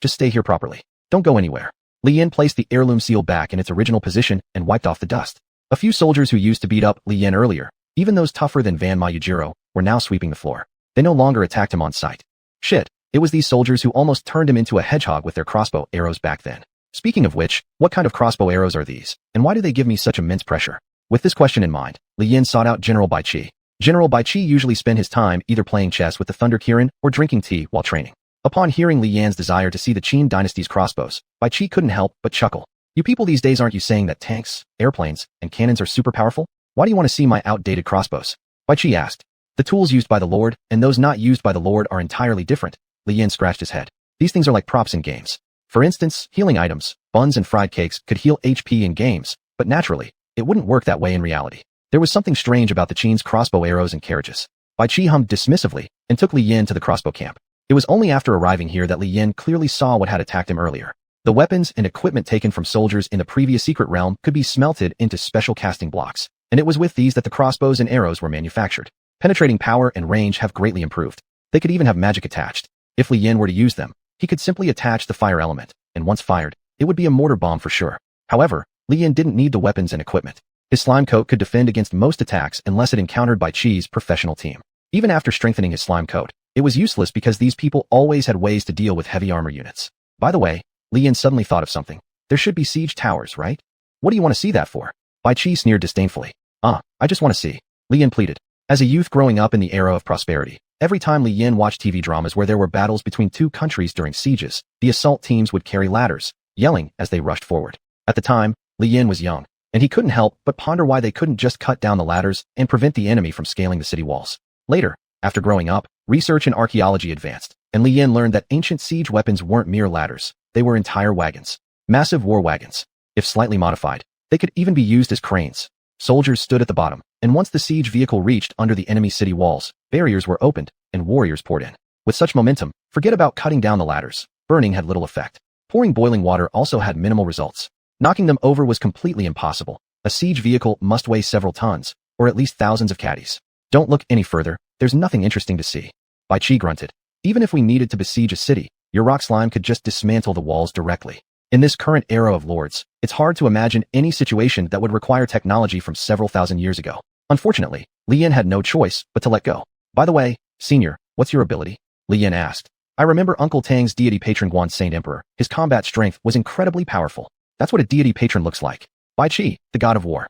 [SPEAKER 1] Just stay here properly. Don't go anywhere. Li Yin placed the heirloom seal back in its original position and wiped off the dust. A few soldiers who used to beat up Li Yin earlier, even those tougher than Van Mayujiro, were now sweeping the floor. They no longer attacked him on sight. Shit, it was these soldiers who almost turned him into a hedgehog with their crossbow arrows back then. Speaking of which, what kind of crossbow arrows are these, and why do they give me such immense pressure? With this question in mind, Li Yin sought out General Bai Qi. General Bai Qi usually spent his time either playing chess with the Thunder Kirin or drinking tea while training. Upon hearing Li Yan's desire to see the Qin dynasty's crossbows, Bai Qi couldn't help but chuckle. You people these days, aren't you saying that tanks, airplanes, and cannons are super powerful? Why do you want to see my outdated crossbows? Bai Qi asked. The tools used by the Lord and those not used by the Lord are entirely different. Li Yin scratched his head. These things are like props in games. For instance, healing items, buns and fried cakes could heal HP in games, but naturally, it wouldn't work that way in reality. There was something strange about the Qin's crossbow arrows and carriages. Bai Qi hummed dismissively and took Li Yin to the crossbow camp. It was only after arriving here that Li Yin clearly saw what had attacked him earlier. The weapons and equipment taken from soldiers in the previous secret realm could be smelted into special casting blocks, and it was with these that the crossbows and arrows were manufactured. Penetrating power and range have greatly improved. They could even have magic attached. If Li Yin were to use them, he could simply attach the fire element, and once fired, it would be a mortar bomb for sure. However, Li Yin didn't need the weapons and equipment. His slime coat could defend against most attacks unless it encountered Bai Qi's professional team. Even after strengthening his slime coat, it was useless because these people always had ways to deal with heavy armor units. By the way, Li Yin suddenly thought of something. There should be siege towers, right? What do you want to see that for? Bai Qi sneered disdainfully. I just want to see. Li Yin pleaded. As a youth growing up in the era of prosperity, every time Li Yin watched TV dramas where there were battles between two countries during sieges, the assault teams would carry ladders, yelling as they rushed forward. At the time, Li Yin was young, and he couldn't help but ponder why they couldn't just cut down the ladders and prevent the enemy from scaling the city walls. Later, after growing up, research in archaeology advanced, and Li Yin learned that ancient siege weapons weren't mere ladders. They were entire wagons. Massive war wagons. If slightly modified, they could even be used as cranes. Soldiers stood at the bottom, and once the siege vehicle reached under the enemy city walls, barriers were opened, and warriors poured in. With such momentum, forget about cutting down the ladders. Burning had little effect. Pouring boiling water also had minimal results. Knocking them over was completely impossible. A siege vehicle must weigh several tons, or at least thousands of caddies. Don't look any further, there's nothing interesting to see. Bai Qi grunted. Even if we needed to besiege a city, your rock slime could just dismantle the walls directly. In this current era of lords, it's hard to imagine any situation that would require technology from several thousand years ago. Unfortunately, Li Yin had no choice but to let go. By the way, senior, what's your ability? Li Yin asked. I remember Uncle Tang's deity patron Guan Saint Emperor. His combat strength was incredibly powerful. That's what a deity patron looks like. Bai Qi, the god of war.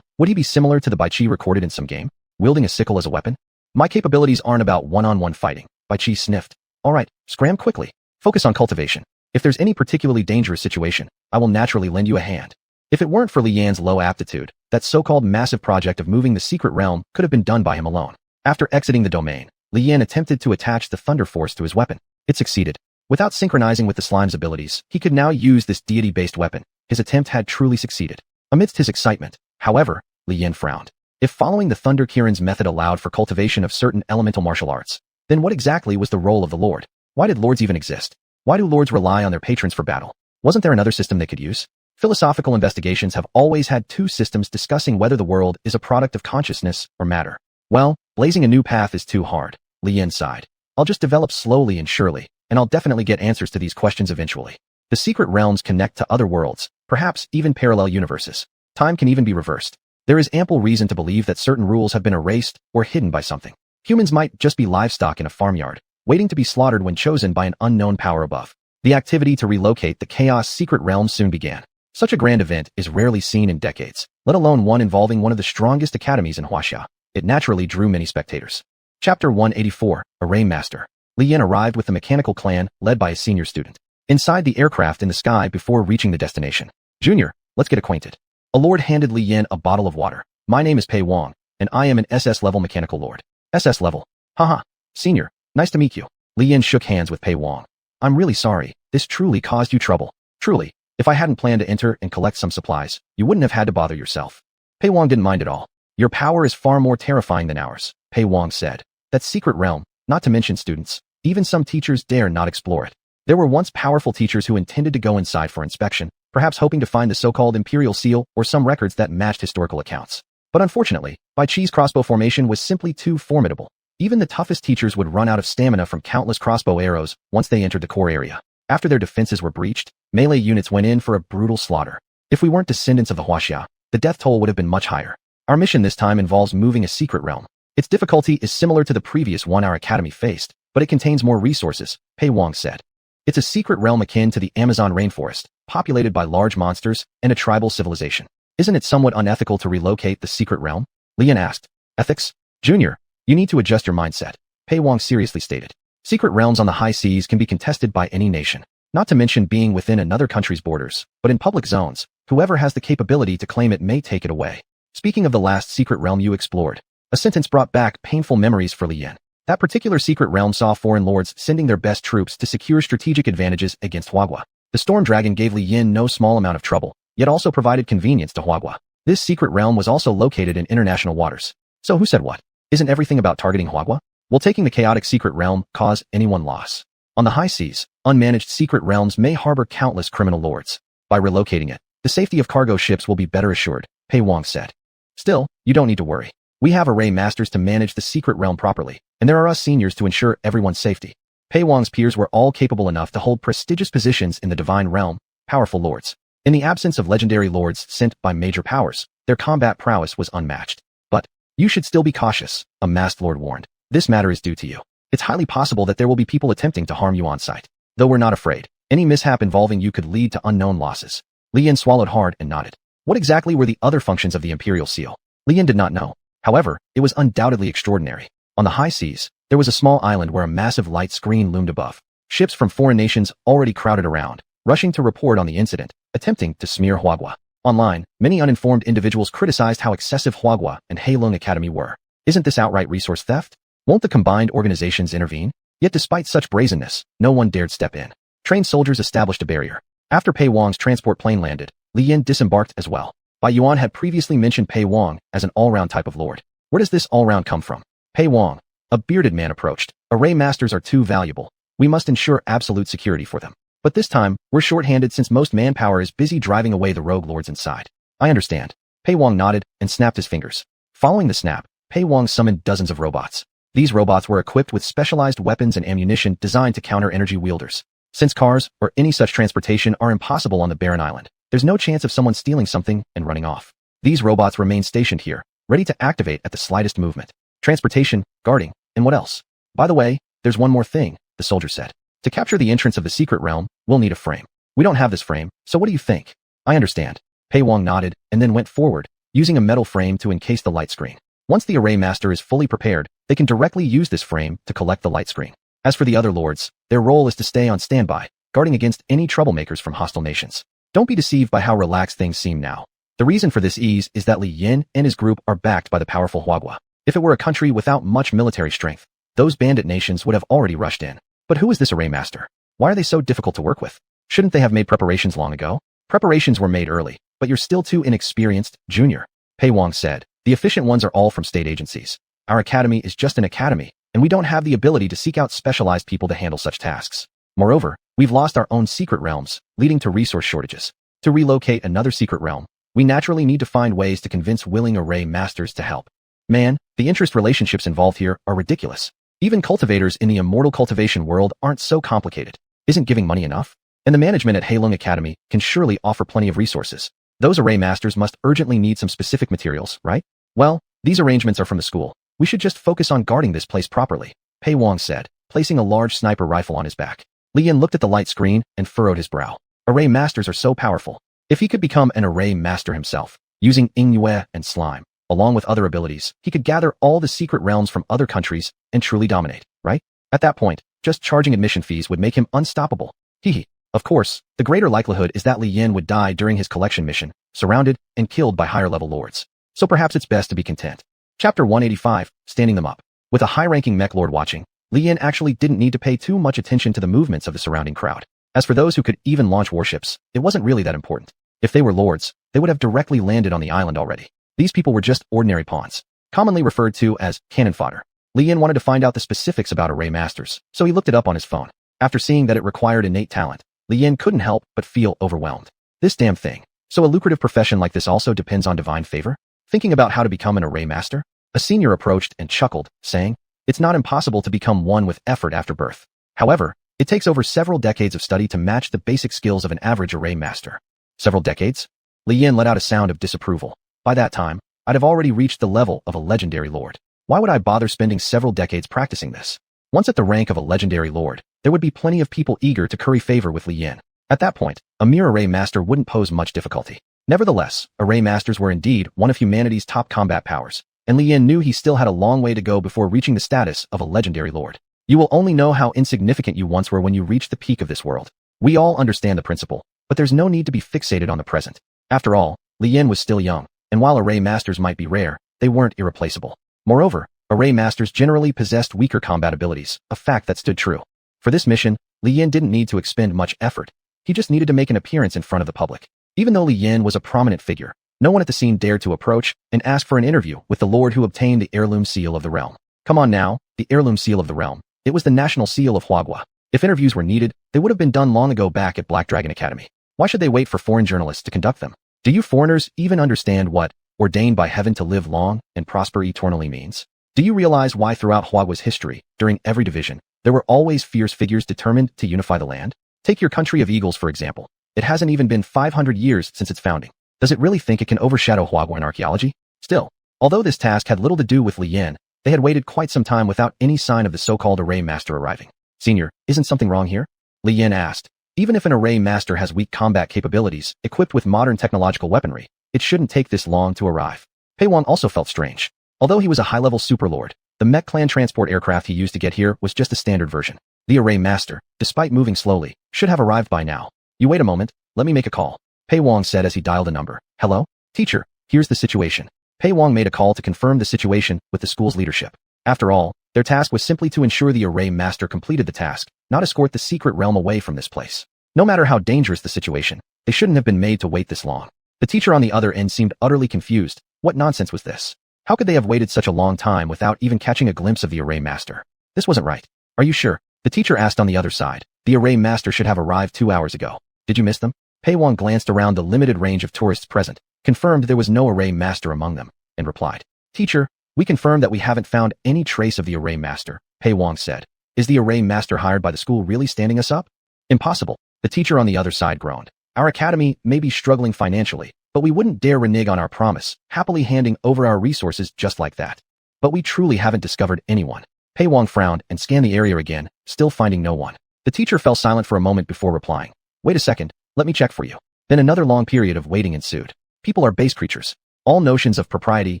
[SPEAKER 1] Would he be similar to the Bai Qi recorded in some game? Wielding a sickle as a weapon? My capabilities aren't about one-on-one fighting. Bai Qi sniffed. Alright, scram quickly. Focus on cultivation. If there's any particularly dangerous situation, I will naturally lend you a hand. If it weren't for Li Yan's low aptitude, that so-called massive project of moving the secret realm could have been done by him alone. After exiting the domain, Li Yan attempted to attach the Thunder Force to his weapon. It succeeded. Without synchronizing with the slime's abilities, he could now use this deity-based weapon. His attempt had truly succeeded. Amidst his excitement, however, Li Yan frowned. If following the Thunder Kirin's method allowed for cultivation of certain elemental martial arts, then what exactly was the role of the Lord? Why did lords even exist? Why do lords rely on their patrons for battle? Wasn't there another system they could use? Philosophical investigations have always had two systems discussing whether the world is a product of consciousness or matter. Well, blazing a new path is too hard, Li Yin sighed. I'll just develop slowly and surely, and I'll definitely get answers to these questions eventually. The secret realms connect to other worlds, perhaps even parallel universes. Time can even be reversed. There is ample reason to believe that certain rules have been erased or hidden by something. Humans might just be livestock in a farmyard, waiting to be slaughtered when chosen by an unknown power above. The activity to relocate the Chaos secret realm soon began. Such a grand event is rarely seen in decades, let alone one involving one of the strongest academies in Huaxia. It naturally drew many spectators. Chapter 184, Array Master. Li Yin arrived with the mechanical clan led by a senior student. Inside the aircraft in the sky before reaching the destination. Junior, let's get acquainted. A lord handed Li Yin a bottle of water. My name is Pei Wang, and I am an SS-level mechanical lord. SS level. Haha. Senior, nice to meet you. Li Yin shook hands with Pei Wang. I'm really sorry, this truly caused you trouble. Truly, if I hadn't planned to enter and collect some supplies, you wouldn't have had to bother yourself. Pei Wang didn't mind at all. Your power is far more terrifying than ours, Pei Wang said. That secret realm, not to mention students, even some teachers dare not explore it. There were once powerful teachers who intended to go inside for inspection, perhaps hoping to find the so-called imperial seal or some records that matched historical accounts. But unfortunately, Bai Qi's crossbow formation was simply too formidable. Even the toughest teachers would run out of stamina from countless crossbow arrows once they entered the core area. After their defenses were breached, melee units went in for a brutal slaughter. If we weren't descendants of the Huaxia, the death toll would have been much higher. Our mission this time involves moving a secret realm. Its difficulty is similar to the previous one our academy faced, but it contains more resources, Pei Wang said. It's a secret realm akin to the Amazon rainforest, populated by large monsters and a tribal civilization. Isn't it somewhat unethical to relocate the secret realm? Lian asked. Ethics? Junior, you need to adjust your mindset, Pei Wang seriously stated. Secret realms on the high seas can be contested by any nation, not to mention being within another country's borders, but in public zones, whoever has the capability to claim it may take it away. Speaking of the last secret realm you explored, a sentence brought back painful memories for Lian. That particular secret realm saw foreign lords sending their best troops to secure strategic advantages against Huagua. The Storm Dragon gave Li Yin no small amount of trouble, yet also provided convenience to Huagua. This secret realm was also located in international waters. So who said what? Isn't everything about targeting Huagua? Will taking the chaotic secret realm cause anyone loss? On the high seas, unmanaged secret realms may harbor countless criminal lords. By relocating it, the safety of cargo ships will be better assured, Pei Wang said. Still, you don't need to worry. We have array masters to manage the secret realm properly, and there are us seniors to ensure everyone's safety. Pei Wang's peers were all capable enough to hold prestigious positions in the divine realm, powerful lords. In the absence of legendary lords sent by major powers, their combat prowess was unmatched. But you should still be cautious, a masked lord warned. This matter is due to you. It's highly possible that there will be people attempting to harm you on sight. Though we're not afraid, any mishap involving you could lead to unknown losses. Li Yin swallowed hard and nodded. What exactly were the other functions of the Imperial Seal? Li Yin did not know. However, it was undoubtedly extraordinary. On the high seas, there was a small island where a massive light screen loomed above. Ships from foreign nations already crowded around, rushing to report on the incident, attempting to smear Huagua. Online, many uninformed individuals criticized how excessive Huagua and Heilong Academy were. Isn't this outright resource theft? Won't the combined organizations intervene? Yet despite such brazenness, no one dared step in. Trained soldiers established a barrier. After Pei Wang's transport plane landed, Li Yin disembarked as well. Bai Yuan had previously mentioned Pei Wang as an all-round type of lord. Where does this all-round come from? Pei Wang, a bearded man, approached. Array masters are too valuable. We must ensure absolute security for them. But this time, we're short-handed since most manpower is busy driving away the rogue lords inside. I understand. Pei Wang nodded and snapped his fingers. Following the snap, Pei Wang summoned dozens of robots. These robots were equipped with specialized weapons and ammunition designed to counter energy wielders. Since cars or any such transportation are impossible on the barren island, there's no chance of someone stealing something and running off. These robots remain stationed here, ready to activate at the slightest movement. Transportation, guarding, and what else? By the way, there's one more thing, the soldier said. To capture the entrance of the secret realm, we'll need a frame. We don't have this frame, so what do you think? I understand. Pei Wang nodded and then went forward, using a metal frame to encase the light screen. Once the array master is fully prepared, they can directly use this frame to collect the light screen. As for the other lords, their role is to stay on standby, guarding against any troublemakers from hostile nations. Don't be deceived by how relaxed things seem now. The reason for this ease is that Li Yin and his group are backed by the powerful Huagua. If it were a country without much military strength, those bandit nations would have already rushed in. But who is this array master? Why are they so difficult to work with? Shouldn't they have made preparations long ago? Preparations were made early, but you're still too inexperienced, Junior, Pei Wang said. The efficient ones are all from state agencies. Our academy is just an academy, and we don't have the ability to seek out specialized people to handle such tasks. Moreover, we've lost our own secret realms, leading to resource shortages. To relocate another secret realm, we naturally need to find ways to convince willing array masters to help. Man, the interest relationships involved here are ridiculous. Even cultivators in the immortal cultivation world aren't so complicated. Isn't giving money enough? And the management at Heilong Academy can surely offer plenty of resources. Those array masters must urgently need some specific materials, right? Well, these arrangements are from the school. We should just focus on guarding this place properly, Pei Wang said, placing a large sniper rifle on his back. Li Yin looked at the light screen and furrowed his brow. Array masters are so powerful. If he could become an array master himself, using Yue and Slime, along with other abilities, he could gather all the secret realms from other countries and truly dominate, right? At that point, just charging admission fees would make him unstoppable. Hehe. Of course, the greater likelihood is that Li Yin would die during his collection mission, surrounded and killed by higher-level lords. So perhaps it's best to be content. Chapter 185, Standing Them Up. With a high-ranking mech lord watching, Li Yin actually didn't need to pay too much attention to the movements of the surrounding crowd. As for those who could even launch warships, it wasn't really that important. If they were lords, they would have directly landed on the island already. These people were just ordinary pawns, commonly referred to as cannon fodder. Li Yin wanted to find out the specifics about array masters, so he looked it up on his phone. After seeing that it required innate talent, Li Yin couldn't help but feel overwhelmed. This damn thing. So a lucrative profession like this also depends on divine favor? Thinking about how to become an array master? A senior approached and chuckled, saying, "It's not impossible to become one with effort after birth. However, It takes over several decades of study to match the basic skills of an average array master. Several decades? Li Yin let out a sound of disapproval. By that time, I'd have already reached the level of a legendary lord. Why would I bother spending several decades practicing this? Once at the rank of a legendary lord, there would be plenty of people eager to curry favor with Li Yin. At that point, a mere array master wouldn't pose much difficulty. Nevertheless, array masters were indeed one of humanity's top combat powers, and Li Yin knew he still had a long way to go before reaching the status of a legendary lord. You will only know how insignificant you once were when you reach the peak of this world. We all understand the principle, but there's no need to be fixated on the present. After all, Li Yin was still young, and while array masters might be rare, they weren't irreplaceable. Moreover, array masters generally possessed weaker combat abilities, a fact that stood true. For this mission, Li Yin didn't need to expend much effort. He just needed to make an appearance in front of the public. Even though Li Yin was a prominent figure, no one at the scene dared to approach and ask for an interview with the lord who obtained the heirloom seal of the realm. Come on now, the heirloom seal of the realm. It was the national seal of Huagua. If interviews were needed, they would have been done long ago back at Black Dragon Academy. Why should they wait for foreign journalists to conduct them? Do you foreigners even understand what ordained by heaven to live long and prosper eternally means? Do you realize why throughout Huagua's history, during every division, there were always fierce figures determined to unify the land? Take your country of eagles, for example. It hasn't even been 500 years since its founding. Does it really think it can overshadow Huagua in archaeology? Still, although this task had little to do with Li Yin, they had waited quite some time without any sign of the so-called array master arriving. Senior, isn't something wrong here? Li Yin asked. Even if an array master has weak combat capabilities, equipped with modern technological weaponry, it shouldn't take this long to arrive. Pei Wang also felt strange. Although he was a high-level superlord, the mech clan transport aircraft he used to get here was just a standard version. The array master, despite moving slowly, should have arrived by now. You wait a moment, let me make a call. Pei Wang said as he dialed a number. Hello? Teacher, here's the situation. Pei Wang made a call to confirm the situation with the school's leadership. After all, their task was simply to ensure the array master completed the task, not escort the secret realm away from this place. No matter how dangerous the situation, they shouldn't have been made to wait this long. The teacher on the other end seemed utterly confused. What nonsense was this? How could they have waited such a long time without even catching a glimpse of the array master? This wasn't right. Are you sure? The teacher asked on the other side. The array master should have arrived 2 hours ago. Did you miss them? Pei Wang glanced around the limited range of tourists present, confirmed there was no array master among them, and replied. Teacher, we confirm that we haven't found any trace of the array master, Pei Wang said. Is the array master hired by the school really standing us up? Impossible. The teacher on the other side groaned. Our academy may be struggling financially, but we wouldn't dare renege on our promise, happily handing over our resources just like that. But we truly haven't discovered anyone. Pei Wang frowned and scanned the area again, still finding no one. The teacher fell silent for a moment before replying. Wait a second, let me check for you. Then another long period of waiting ensued. People are base creatures. All notions of propriety,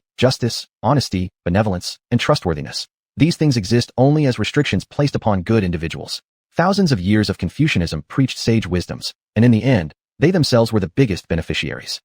[SPEAKER 1] justice, honesty, benevolence, and trustworthiness. These things exist only as restrictions placed upon good individuals. Thousands of years of Confucianism preached sage wisdoms, and in the end, they themselves were the biggest beneficiaries.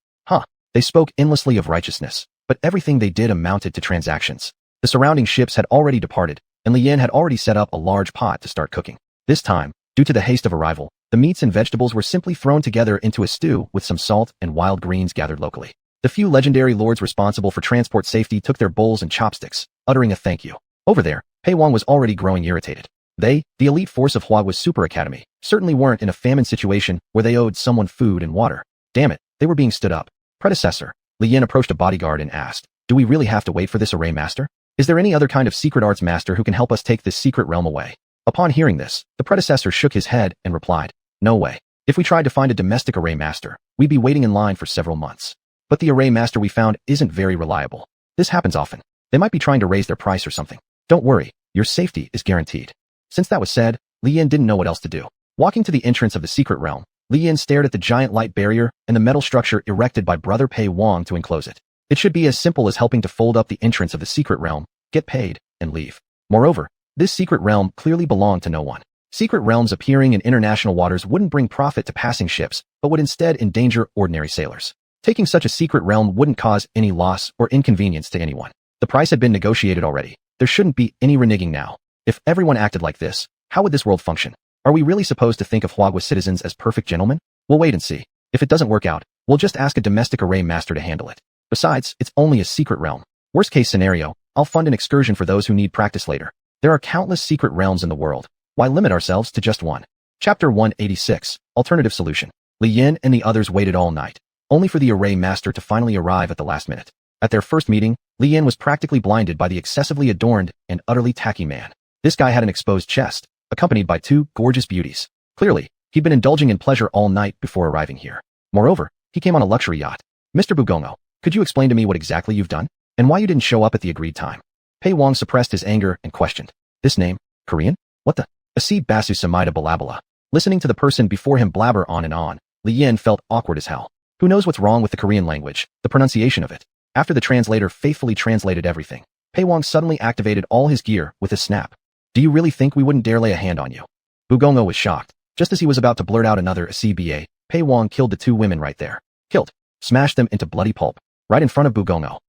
[SPEAKER 1] They spoke endlessly of righteousness, but everything they did amounted to transactions. The surrounding ships had already departed, and Li Yin had already set up a large pot to start cooking. This time, due to the haste of arrival, the meats and vegetables were simply thrown together into a stew with some salt and wild greens gathered locally. The few legendary lords responsible for transport safety took their bowls and chopsticks, uttering a thank you. Over there, Pei Wang was already growing irritated. They, the elite force of Huagua's Super Academy, certainly weren't in a famine situation where they owed someone food and water. Damn it, they were being stood up. Predecessor, Li Yin approached a bodyguard and asked, do we really have to wait for this array master? Is there any other kind of secret arts master who can help us take this secret realm away? Upon hearing this, the predecessor shook his head and replied, no way. If we tried to find a domestic array master, we'd be waiting in line for several months. But the array master we found isn't very reliable. This happens often. They might be trying to raise their price or something. Don't worry, your safety is guaranteed. Since that was said, Li Yin didn't know what else to do. Walking to the entrance of the secret realm, Li Yin stared at the giant light barrier and the metal structure erected by Brother Pei Wang to enclose it. It should be as simple as helping to fold up the entrance of the secret realm, get paid, and leave. Moreover, this secret realm clearly belonged to no one. Secret realms appearing in international waters wouldn't bring profit to passing ships, but would instead endanger ordinary sailors. Taking such a secret realm wouldn't cause any loss or inconvenience to anyone. The price had been negotiated already. There shouldn't be any reneging now. If everyone acted like this, how would this world function? Are we really supposed to think of Huagua citizens as perfect gentlemen? We'll wait and see. If it doesn't work out, we'll just ask a domestic array master to handle it. Besides, it's only a secret realm. Worst case scenario, I'll fund an excursion for those who need practice later. There are countless secret realms in the world. Why limit ourselves to just one? Chapter 186, Alternative Solution. Li Yin and the others waited all night, only for the array master to finally arrive at the last minute. At their first meeting, Li Yin was practically blinded by the excessively adorned and utterly tacky man. This guy had an exposed chest, accompanied by 2 gorgeous beauties. Clearly, he'd been indulging in pleasure all night before arriving here. Moreover, he came on a luxury yacht. Mr. Bugongo, could you explain to me what exactly you've done? And why you didn't show up at the agreed time? Pei Wang suppressed his anger and questioned. This name? Korean? What the? Asi Basu Samida Balabala. Listening to the person before him blabber on and on, Li Yin felt awkward as hell. Who knows what's wrong with the Korean language, the pronunciation of it? After the translator faithfully translated everything, Pei Wang suddenly activated all his gear with a snap. Do you really think we wouldn't dare lay a hand on you? Bugongo was shocked. Just as he was about to blurt out another CBA, Pei Wang killed the 2 women right there. Killed. Smashed them into bloody pulp. Right in front of Bugongo.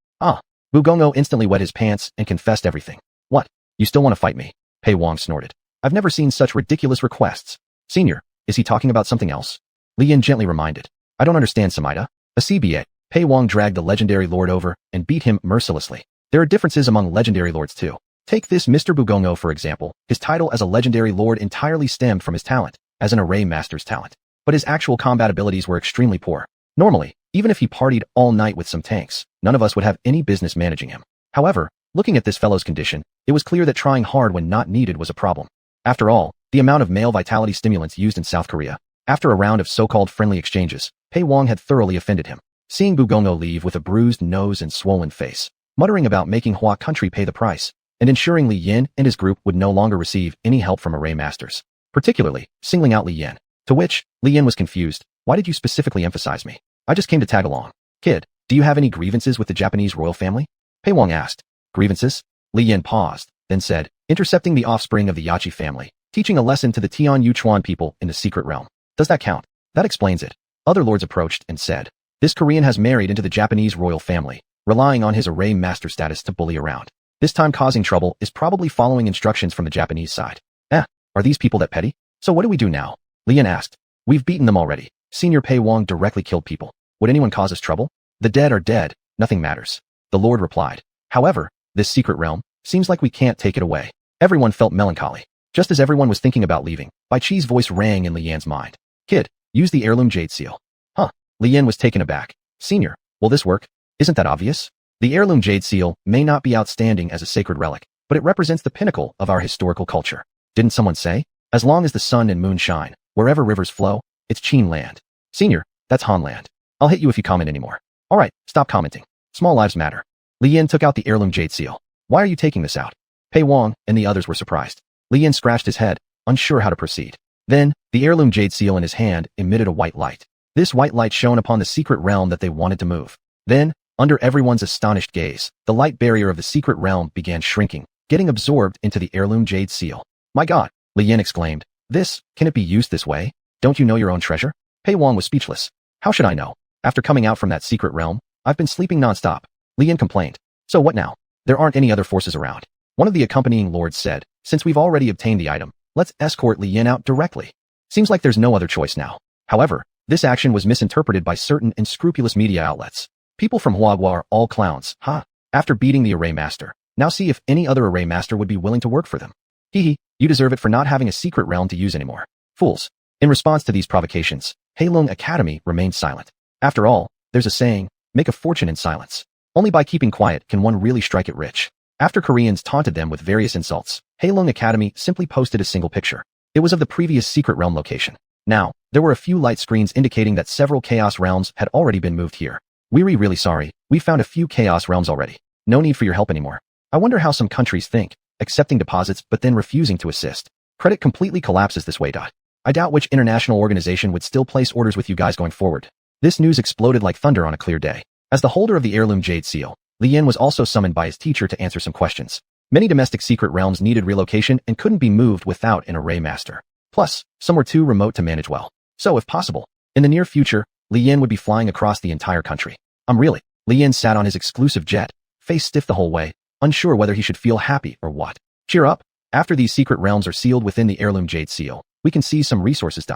[SPEAKER 1] Bugongo instantly wet his pants and confessed everything. What? You still want to fight me? Pei Wang snorted. I've never seen such ridiculous requests. Senior, is he talking about something else? Li Yin gently reminded. I don't understand, Samida. A CBA. Pei Wang dragged the legendary lord over and beat him mercilessly. There are differences among legendary lords too. Take this Mr. Bugongo for example. His title as a legendary lord entirely stemmed from his talent, as an array master's talent. But his actual combat abilities were extremely poor. Normally, even if he partied all night with some tanks, none of us would have any business managing him. However, looking at this fellow's condition, it was clear that trying hard when not needed was a problem. After all, the amount of male vitality stimulants used in South Korea, after a round of so-called friendly exchanges, Pei Wang had thoroughly offended him. Seeing Bugongo leave with a bruised nose and swollen face, muttering about making Hua country pay the price, and ensuring Li Yin and his group would no longer receive any help from array masters, particularly singling out Li Yin. To which, Li Yin was confused. Why did you specifically emphasize me? I just came to tag along. Kid, do you have any grievances with the Japanese royal family? Pei Wang asked. Grievances? Li Yin paused, then said, intercepting the offspring of the Yachi family, teaching a lesson to the xuanhuan people in the secret realm. Does that count? That explains it. Other lords approached and said, this Korean has married into the Japanese royal family, relying on his array master status to bully around. This time causing trouble is probably following instructions from the Japanese side. Are these people that petty? So what do we do now? Li Yin asked. We've beaten them already. Senior Pei Wang directly killed people. Would anyone cause us trouble? The dead are dead. Nothing matters. The Lord replied. However, this secret realm, seems like we can't take it away. Everyone felt melancholy. Just as everyone was thinking about leaving, Bai Chi's voice rang in Li Yan's mind. Kid, use the heirloom jade seal. Li Yan was taken aback. Senior, will this work? Isn't that obvious? The heirloom jade seal may not be outstanding as a sacred relic, but it represents the pinnacle of our historical culture. Didn't someone say? As long as the sun and moon shine, wherever rivers flow, it's Qin land. Senior, that's Han land. I'll hit you if you comment anymore. Alright, stop commenting. Small lives matter. Li Yin took out the heirloom jade seal. Why are you taking this out? Pei Wang and the others were surprised. Li Yin scratched his head, unsure how to proceed. Then, the heirloom jade seal in his hand emitted a white light. This white light shone upon the secret realm that they wanted to move. Then, under everyone's astonished gaze, the light barrier of the secret realm began shrinking, getting absorbed into the heirloom jade seal. My God, Li Yin exclaimed. Can it be used this way? Don't you know your own treasure? Pei Wang was speechless. How should I know? After coming out from that secret realm, I've been sleeping nonstop. Li Yin complained. So what now? There aren't any other forces around. One of the accompanying lords said, since we've already obtained the item, let's escort Li Yin out directly. Seems like there's no other choice now. However, this action was misinterpreted by certain unscrupulous media outlets. People from Huagua are all clowns, after beating the array master. Now see if any other array master would be willing to work for them. Hehe, you deserve it for not having a secret realm to use anymore. Fools. In response to these provocations, Heilong Academy remained silent. After all, there's a saying, make a fortune in silence. Only by keeping quiet can one really strike it rich. After Koreans taunted them with various insults, Heilong Academy simply posted a single picture. It was of the previous secret realm location. Now, there were a few light screens indicating that several chaos realms had already been moved here. We're really sorry, we found a few chaos realms already. No need for your help anymore. I wonder how some countries think, accepting deposits but then refusing to assist. Credit completely collapses this way. I doubt which international organization would still place orders with you guys going forward. This news exploded like thunder on a clear day. As the holder of the heirloom jade seal, Li Yin was also summoned by his teacher to answer some questions. Many domestic secret realms needed relocation and couldn't be moved without an array master. Plus, some were too remote to manage well. So if possible, in the near future, Li Yin would be flying across the entire country. Li Yin sat on his exclusive jet, face stiff the whole way, unsure whether he should feel happy or what. Cheer up. After these secret realms are sealed within the heirloom jade seal, we can seize some resources.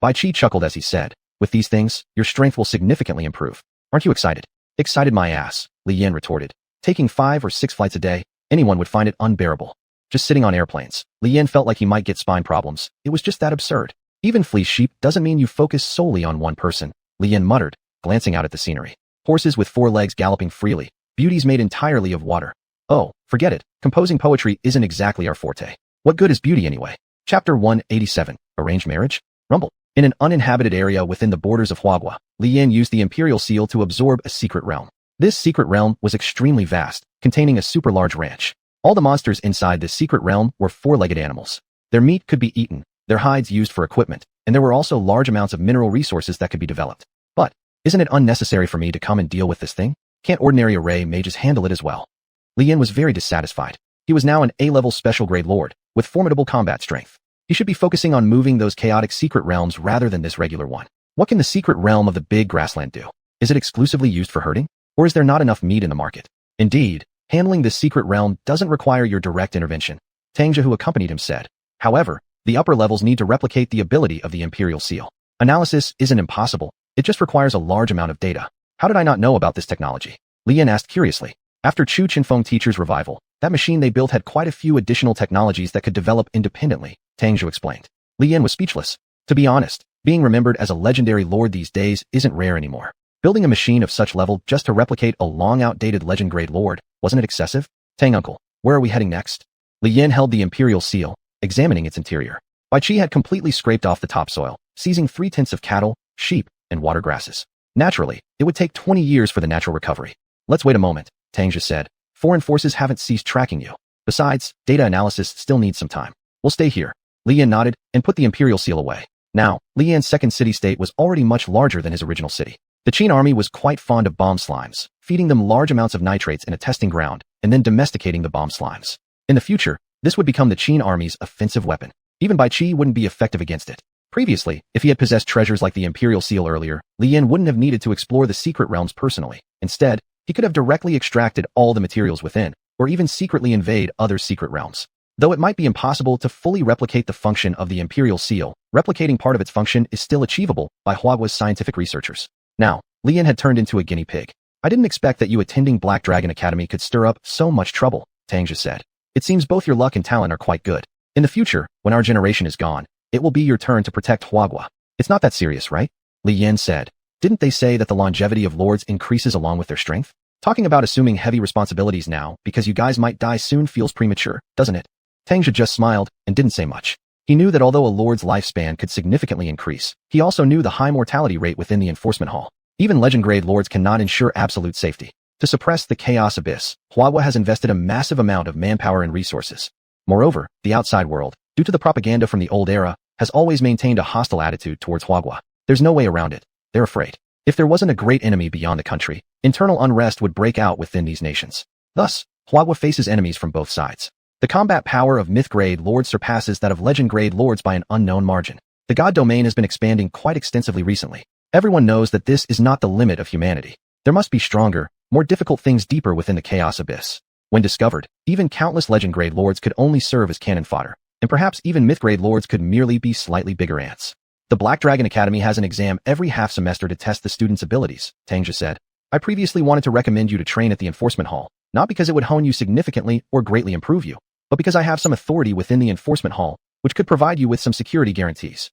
[SPEAKER 1] Bai Chi chuckled as he said, with these things, your strength will significantly improve. Aren't you excited? Excited my ass, Li Yin retorted. Taking 5 or 6 flights a day, anyone would find it unbearable. Just sitting on airplanes, Li Yin felt like he might get spine problems. It was just that absurd. Even fleece sheep doesn't mean you focus solely on one person, Li Yin muttered, glancing out at the scenery. Horses with 4 legs galloping freely, beauties made entirely of water. Oh, forget it, composing poetry isn't exactly our forte. What good is beauty anyway? Chapter 187, Arranged Marriage? Rumble. In an uninhabited area within the borders of Huagua, Li Yan used the Imperial Seal to absorb a secret realm. This secret realm was extremely vast, containing a super large ranch. All the monsters inside this secret realm were four-legged animals. Their meat could be eaten, their hides used for equipment, and there were also large amounts of mineral resources that could be developed. But, isn't it unnecessary for me to come and deal with this thing? Can't ordinary array mages handle it as well? Li Yan was very dissatisfied. He was now an A-level special grade lord, with formidable combat strength. He should be focusing on moving those chaotic secret realms rather than this regular one. What can the secret realm of the big grassland do? Is it exclusively used for herding? Or is there not enough meat in the market? Indeed, handling this secret realm doesn't require your direct intervention, Tangja, who accompanied him, said. However, the upper levels need to replicate the ability of the Imperial Seal. Analysis isn't impossible, it just requires a large amount of data. How did I not know about this technology? Li Yan asked curiously. After Chu Qinfeng teacher's revival, that machine they built had quite a few additional technologies that could develop independently, Tangju explained. Li Yan was speechless. To be honest, being remembered as a legendary lord these days isn't rare anymore. Building a machine of such level just to replicate a long outdated legend grade lord, wasn't it excessive? Tang uncle, where are we heading next? Li Yan held the Imperial Seal, examining its interior. Bai Qi had completely scraped off the topsoil, seizing 3/10 of cattle, sheep, and water grasses. Naturally, it would take 20 years for the natural recovery. Let's wait a moment, Tangja said. Foreign forces haven't ceased tracking you. Besides, data analysis still needs some time. We'll stay here. Li Yan nodded and put the Imperial Seal away. Now, Li Yan's second city-state was already much larger than his original city. The Qin army was quite fond of bomb slimes, feeding them large amounts of nitrates in a testing ground, and then domesticating the bomb slimes. In the future, this would become the Qin army's offensive weapon. Even Bai Qi wouldn't be effective against it. Previously, if he had possessed treasures like the Imperial Seal earlier, Li Yan wouldn't have needed to explore the secret realms personally. Instead, he could have directly extracted all the materials within, or even secretly invade other secret realms. Though it might be impossible to fully replicate the function of the Imperial Seal, replicating part of its function is still achievable by Huagua's scientific researchers. Now, Li Yan had turned into a guinea pig. I didn't expect that you attending Black Dragon Academy could stir up so much trouble, Tangja said. It seems both your luck and talent are quite good. In the future, when our generation is gone, it will be your turn to protect Huagua. It's not that serious, right? Li Yan said. Didn't they say that the longevity of lords increases along with their strength? Talking about assuming heavy responsibilities now because you guys might die soon feels premature, doesn't it? Tangja just smiled and didn't say much. He knew that although a lord's lifespan could significantly increase, he also knew the high mortality rate within the enforcement hall. Even legend-grade lords cannot ensure absolute safety. To suppress the chaos abyss, Huagua has invested a massive amount of manpower and resources. Moreover, the outside world, due to the propaganda from the old era, has always maintained a hostile attitude towards Huagua. There's no way around it. They're afraid. If there wasn't a great enemy beyond the country, internal unrest would break out within these nations. Thus, Huagua faces enemies from both sides. The combat power of myth-grade lords surpasses that of legend-grade lords by an unknown margin. The god domain has been expanding quite extensively recently. Everyone knows that this is not the limit of humanity. There must be stronger, more difficult things deeper within the chaos abyss. When discovered, even countless legend-grade lords could only serve as cannon fodder, and perhaps even myth-grade lords could merely be slightly bigger ants. The Black Dragon Academy has an exam every half semester to test the students' abilities, Tangja said. I previously wanted to recommend you to train at the enforcement hall, not because it would hone you significantly or greatly improve you, but because I have some authority within the enforcement hall, which could provide you with some security guarantees.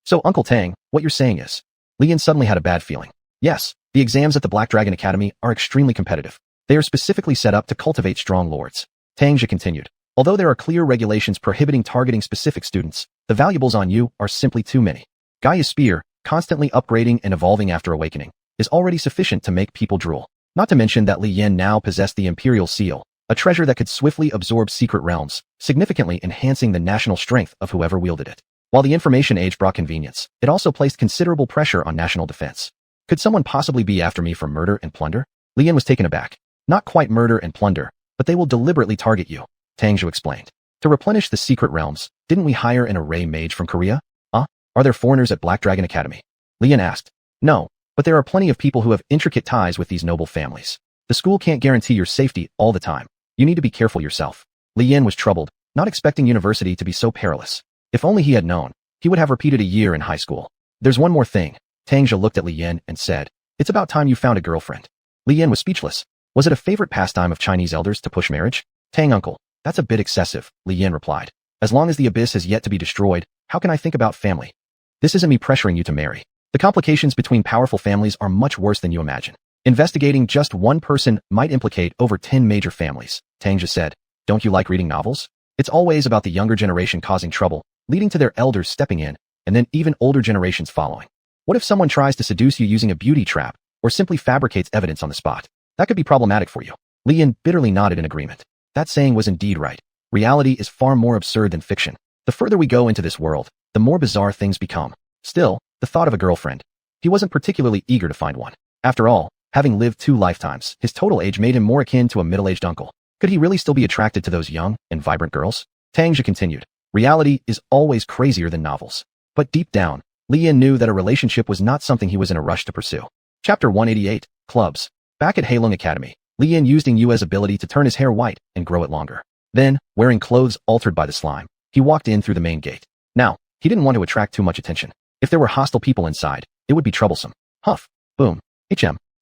[SPEAKER 1] So Uncle Tang, what you're saying is, Li Yan suddenly had a bad feeling. Yes, the exams at the Black Dragon Academy are extremely competitive. They are specifically set up to cultivate strong lords. Tangja continued. Although there are clear regulations prohibiting targeting specific students, the valuables on you are simply too many. Gaia's spear, constantly upgrading and evolving after awakening, is already sufficient to make people drool. Not to mention that Li Yan now possessed the Imperial Seal, a treasure that could swiftly absorb secret realms, significantly enhancing the national strength of whoever wielded it. While the information age brought convenience, it also placed considerable pressure on national defense. Could someone possibly be after me for murder and plunder? Li Yan was taken aback. Not quite murder and plunder, but they will deliberately target you, Tangju explained. To replenish the secret realms, didn't we hire an array mage from Korea? Are there foreigners at Black Dragon Academy? Li Yan asked. No, but there are plenty of people who have intricate ties with these noble families. The school can't guarantee your safety all the time. You need to be careful yourself. Li Yan was troubled, not expecting university to be so perilous. If only he had known, he would have repeated a year in high school. There's one more thing. Tangja looked at Li Yan and said, it's about time you found a girlfriend. Li Yan was speechless. Was it a favorite pastime of Chinese elders to push marriage? Tang uncle, that's a bit excessive, Li Yan replied. As long as the abyss has yet to be destroyed, how can I think about family? This isn't me pressuring you to marry. The complications between powerful families are much worse than you imagine. Investigating just one person might implicate over 10 major families, Tangja said. Don't you like reading novels? It's always about the younger generation causing trouble, leading to their elders stepping in, and then even older generations following. What if someone tries to seduce you using a beauty trap, or simply fabricates evidence on the spot? That could be problematic for you. Li Yan bitterly nodded in agreement. That saying was indeed right. Reality is far more absurd than fiction. The further we go into this world, the more bizarre things become. Still, the thought of a girlfriend. He wasn't particularly eager to find one. After all, having lived 2 lifetimes, his total age made him more akin to a middle-aged uncle. Could he really still be attracted to those young and vibrant girls? Tang Zhe continued. Reality is always crazier than novels. But deep down, Li Yan knew that a relationship was not something he was in a rush to pursue. Chapter 188, Clubs. Back at Heilong Academy, Li Yan used Ning Yue's ability to turn his hair white and grow it longer. Then, wearing clothes altered by the slime, he walked in through the main gate. Now, he didn't want to attract too much attention. If there were hostile people inside, it would be troublesome. Huff. Boom.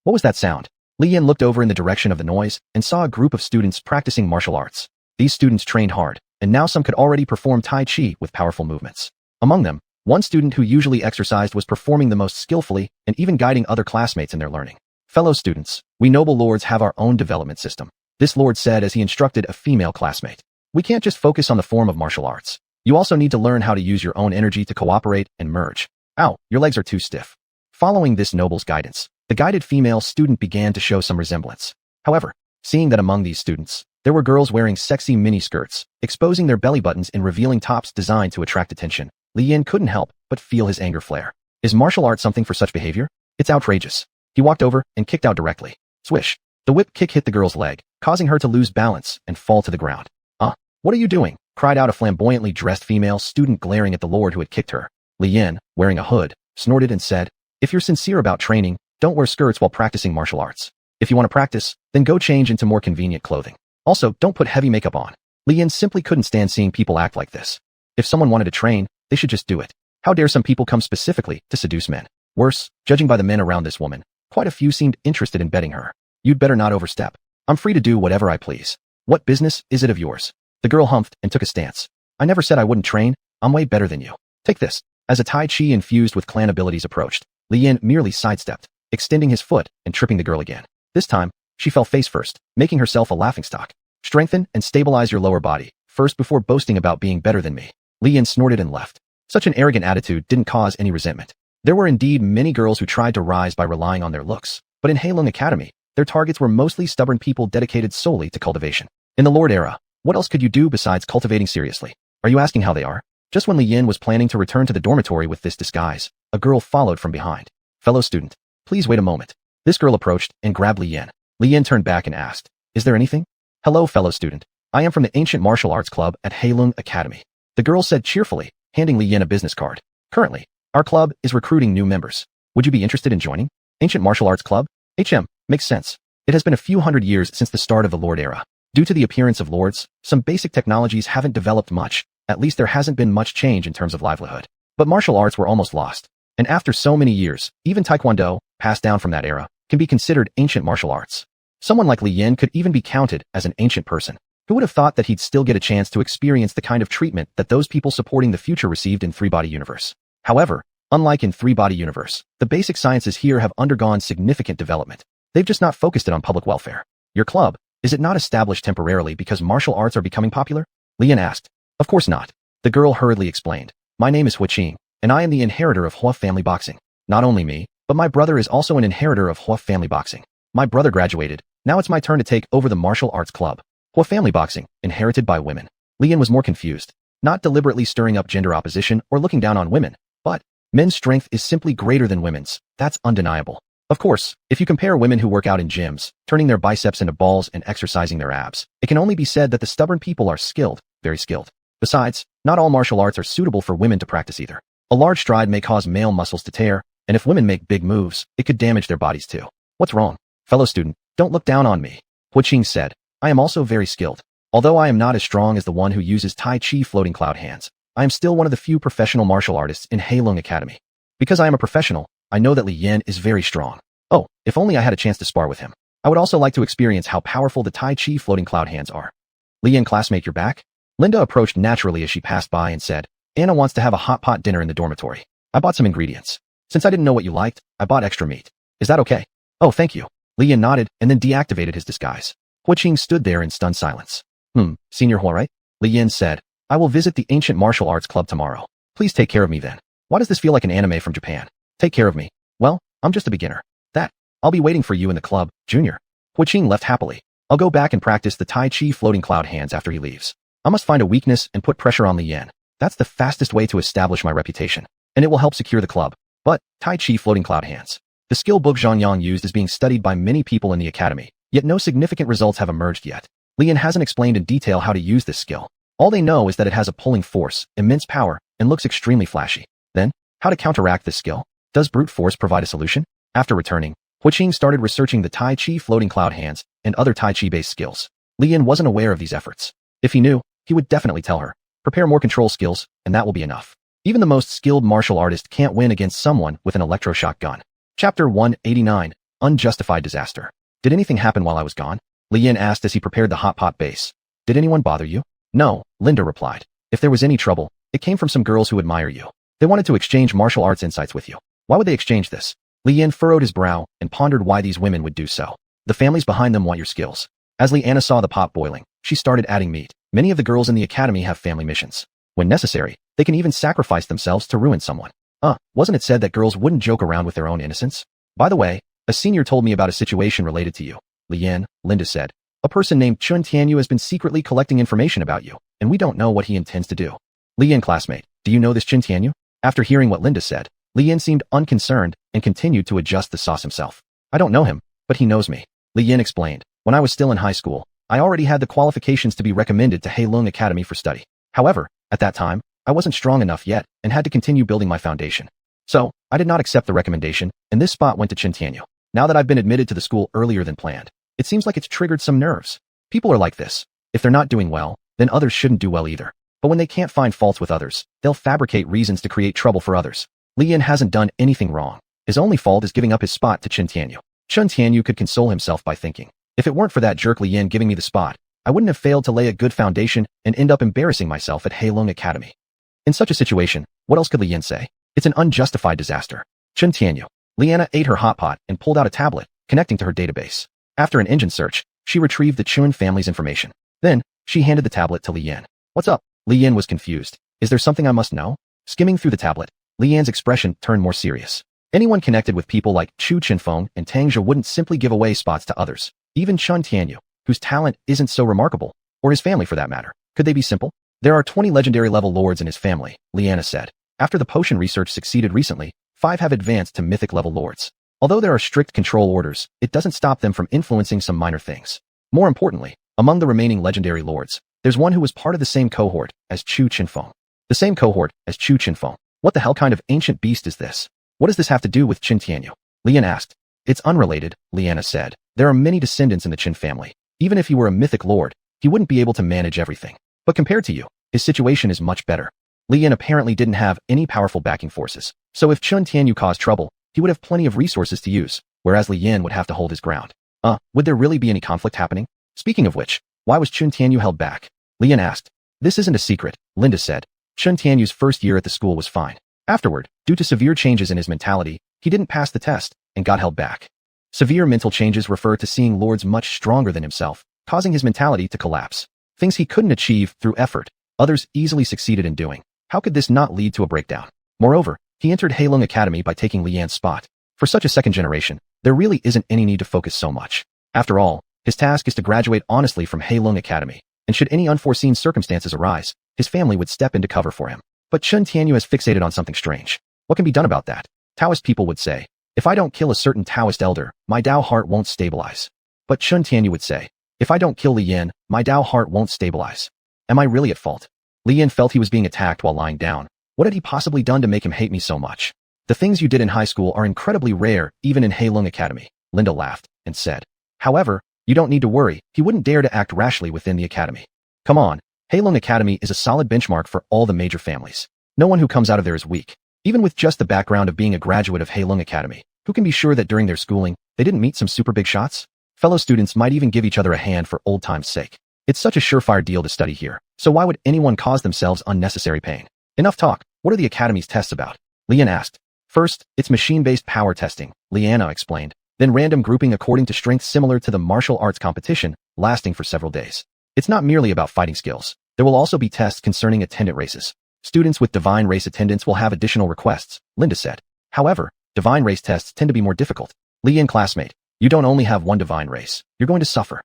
[SPEAKER 1] What was that sound? Li Yan looked over in the direction of the noise and saw a group of students practicing martial arts. These students trained hard, and now some could already perform Tai Chi with powerful movements. Among them, one student who usually exercised was performing the most skillfully and even guiding other classmates in their learning. Fellow students, we noble lords have our own development system. This lord said as he instructed a female classmate. We can't just focus on the form of martial arts. You also need to learn how to use your own energy to cooperate and merge. Ow, your legs are too stiff. Following this noble's guidance, the guided female student began to show some resemblance. However, seeing that among these students, there were girls wearing sexy mini-skirts, exposing their belly buttons in revealing tops designed to attract attention, Li Yan couldn't help but feel his anger flare. Is martial art something for such behavior? It's outrageous. He walked over and kicked out directly. Swish. The whip kick hit the girl's leg, causing her to lose balance and fall to the ground. What are you doing? Cried out a flamboyantly dressed female student glaring at the lord who had kicked her. Li Yan, wearing a hood, snorted and said, if you're sincere about training, don't wear skirts while practicing martial arts. If you want to practice, then go change into more convenient clothing. Also, don't put heavy makeup on. Li Yan simply couldn't stand seeing people act like this. If someone wanted to train, they should just do it. How dare some people come specifically to seduce men? Worse, judging by the men around this woman, quite a few seemed interested in betting her. You'd better not overstep. I'm free to do whatever I please. What business is it of yours? The girl humphed and took a stance. I never said I wouldn't train. I'm way better than you. Take this. As a Tai Chi infused with clan abilities approached, Li Yan merely sidestepped, extending his foot and tripping the girl again. This time, she fell face first, making herself a laughingstock. Strengthen and stabilize your lower body, first before boasting about being better than me. Li Yan snorted and left. Such an arrogant attitude didn't cause any resentment. There were indeed many girls who tried to rise by relying on their looks, but in Heilong Academy, their targets were mostly stubborn people dedicated solely to cultivation. In the Lord era, what else could you do besides cultivating seriously? Are you asking how they are? Just when Li Yan was planning to return to the dormitory with this disguise, a girl followed from behind. Fellow student, please wait a moment. This girl approached and grabbed Li Yan. Li Yan turned back and asked, is there anything? Hello, fellow student. I am from the Ancient Martial Arts Club at Heilong Academy. The girl said cheerfully, handing Li Yan a business card. Currently, our club is recruiting new members. Would you be interested in joining? Ancient Martial Arts Club? Makes sense. It has been a few hundred years since the start of the Lord era. Due to the appearance of lords, some basic technologies haven't developed much. At least there hasn't been much change in terms of livelihood. But martial arts were almost lost. And after so many years, even Taekwondo, passed down from that era, can be considered ancient martial arts. Someone like Li Yan could even be counted as an ancient person. Who would have thought that he'd still get a chance to experience the kind of treatment that those people supporting the future received in Three-Body Universe? However, unlike in Three-Body Universe, the basic sciences here have undergone significant development. They've just not focused it on public welfare. Your club, is it not established temporarily because martial arts are becoming popular? Li Yan asked. Of course not. The girl hurriedly explained. My name is Hua Qing, and I am the inheritor of Hua family boxing. Not only me, but my brother is also an inheritor of Hua family boxing. My brother graduated. Now it's my turn to take over the martial arts club. Hua family boxing, inherited by women. Li Yan was more confused. Not deliberately stirring up gender opposition or looking down on women, but men's strength is simply greater than women's. That's undeniable. Of course, if you compare women who work out in gyms, turning their biceps into balls and exercising their abs, it can only be said that the stubborn people are skilled, very skilled. Besides, not all martial arts are suitable for women to practice either. A large stride may cause male muscles to tear, and if women make big moves, it could damage their bodies too. What's wrong? Fellow student, don't look down on me. Hua Qing said. I am also very skilled. Although I am not as strong as the one who uses Tai Chi floating cloud hands, I am still one of the few professional martial artists in Heilong Academy. Because I am a professional, I know that Li Yan is very strong. Oh, if only I had a chance to spar with him. I would also like to experience how powerful the Tai Chi floating cloud hands are. Li Yan classmate, you're back? Linda approached naturally as she passed by and said, Anna wants to have a hot pot dinner in the dormitory. I bought some ingredients. Since I didn't know what you liked, I bought extra meat. Is that okay? Oh, thank you. Li Yan nodded and then deactivated his disguise. Hua Qing stood there in stunned silence. Senior Hua, right? Li Yan said. I will visit the Ancient Martial Arts Club tomorrow. Please take care of me then. Why does this feel like an anime from Japan? Take care of me. Well, I'm just a beginner. I'll be waiting for you in the club, Junior. Huiqing left happily. I'll go back and practice the Tai Chi floating cloud hands after he leaves. I must find a weakness and put pressure on Li Yan. That's the fastest way to establish my reputation, and it will help secure the club. But, Tai Chi floating cloud hands. The skill book xuanhuan used is being studied by many people in the academy, yet no significant results have emerged yet. Li Yan hasn't explained in detail how to use this skill. All they know is that it has a pulling force, immense power, and looks extremely flashy. Then, how to counteract this skill? Does brute force provide a solution? After returning, Huiqing started researching the Tai Chi floating cloud hands and other Tai Chi-based skills. Li Yan wasn't aware of these efforts. If he knew, he would definitely tell her. Prepare more control skills, and that will be enough. Even the most skilled martial artist can't win against someone with an electroshock gun. Chapter 189, Unjustified Disaster. Did anything happen while I was gone? Li Yan asked as he prepared the hot pot base. Did anyone bother you? No, Linda replied. If there was any trouble, it came from some girls who admire you. They wanted to exchange martial arts insights with you. Why would they exchange this? Li Yan furrowed his brow and pondered why these women would do so. The families behind them want your skills. As Liana saw the pot boiling, she started adding meat. Many of the girls in the academy have family missions. When necessary, they can even sacrifice themselves to ruin someone. Wasn't it said that girls wouldn't joke around with their own innocence? By the way, a senior told me about a situation related to you. Li Yan, Linda said. A person named Chun Tianyu has been secretly collecting information about you, and we don't know what he intends to do. Li Yan classmate, do you know this Chun Tianyu? After hearing what Linda said, Li Yan seemed unconcerned and continued to adjust the sauce himself. I don't know him, but he knows me. Li Yan explained. When I was still in high school, I already had the qualifications to be recommended to Heilong Academy for study. However, at that time, I wasn't strong enough yet and had to continue building my foundation. So, I did not accept the recommendation, and this spot went to Chun Tianyu. Now that I've been admitted to the school earlier than planned, it seems like it's triggered some nerves. People are like this. If they're not doing well, then others shouldn't do well either. But when they can't find faults with others, they'll fabricate reasons to create trouble for others. Li Yan hasn't done anything wrong. His only fault is giving up his spot to Chun Tianyu. Chun Tianyu could console himself by thinking, if it weren't for that jerk Li Yan giving me the spot, I wouldn't have failed to lay a good foundation and end up embarrassing myself at Heilong Academy. In such a situation, what else could Li Yan say? It's an unjustified disaster. Chun Tianyu. Liana ate her hot pot and pulled out a tablet, connecting to her database. After an engine search, she retrieved the Chun family's information. Then, she handed the tablet to Li Yan. What's up? Li Yan was confused. Is there something I must know? Skimming through the tablet, Li Yan's expression turned more serious. Anyone connected with people like Chu Chinfeng and Tang Zhe wouldn't simply give away spots to others. Even Chun Tianyu, whose talent isn't so remarkable, or his family for that matter. Could they be simple? There are 20 legendary level lords in his family, Liana said. After the potion research succeeded recently, 5 have advanced to mythic level lords. Although there are strict control orders, it doesn't stop them from influencing some minor things. More importantly, among the remaining legendary lords, there's one who was part of the same cohort as Chu Chinfeng. The same cohort as Chu Chinfeng. What the hell kind of ancient beast is this? What does this have to do with Chun Tianyu? Lian asked. It's unrelated, Liana said. There are many descendants in the Qin family. Even if he were a mythic lord, he wouldn't be able to manage everything. But compared to you, his situation is much better. Lian apparently didn't have any powerful backing forces. So if Chun Tianyu caused trouble, he would have plenty of resources to use, whereas Li Yan would have to hold his ground. Would there really be any conflict happening? Speaking of which, why was Chun Tianyu held back? Lian asked. This isn't a secret, Linda said. Chun Tianyu's first year at the school was fine. Afterward, due to severe changes in his mentality, he didn't pass the test and got held back. Severe mental changes refer to seeing lords much stronger than himself, causing his mentality to collapse. Things he couldn't achieve through effort, others easily succeeded in doing. How could this not lead to a breakdown? Moreover, he entered Heilong Academy by taking Li Yan's spot. For such a second generation, there really isn't any need to focus so much. After all, his task is to graduate honestly from Heilong Academy, and should any unforeseen circumstances arise, his family would step into cover for him. But Chun Tianyu has fixated on something strange. What can be done about that? Taoist people would say, if I don't kill a certain Taoist elder, my Tao heart won't stabilize. But Chun Tianyu would say, if I don't kill Li Yan, my Tao heart won't stabilize. Am I really at fault? Li Yan felt he was being attacked while lying down. What had he possibly done to make him hate me so much? The things you did in high school are incredibly rare, even in Heilong Academy. Linda laughed and said. However, you don't need to worry, he wouldn't dare to act rashly within the academy. Come on, Heilong Academy is a solid benchmark for all the major families. No one who comes out of there is weak. Even with just the background of being a graduate of Heilong Academy, who can be sure that during their schooling, they didn't meet some super big shots? Fellow students might even give each other a hand for old time's sake. It's such a surefire deal to study here, so why would anyone cause themselves unnecessary pain? Enough talk, what are the academy's tests about? Lian asked. First, it's machine-based power testing, Liana explained. Then random grouping according to strength similar to the martial arts competition, lasting for several days. It's not merely about fighting skills. There will also be tests concerning attendant races. Students with divine race attendants will have additional requests, Linda said. However, divine race tests tend to be more difficult. Lian classmate, you don't only have one divine race. You're going to suffer.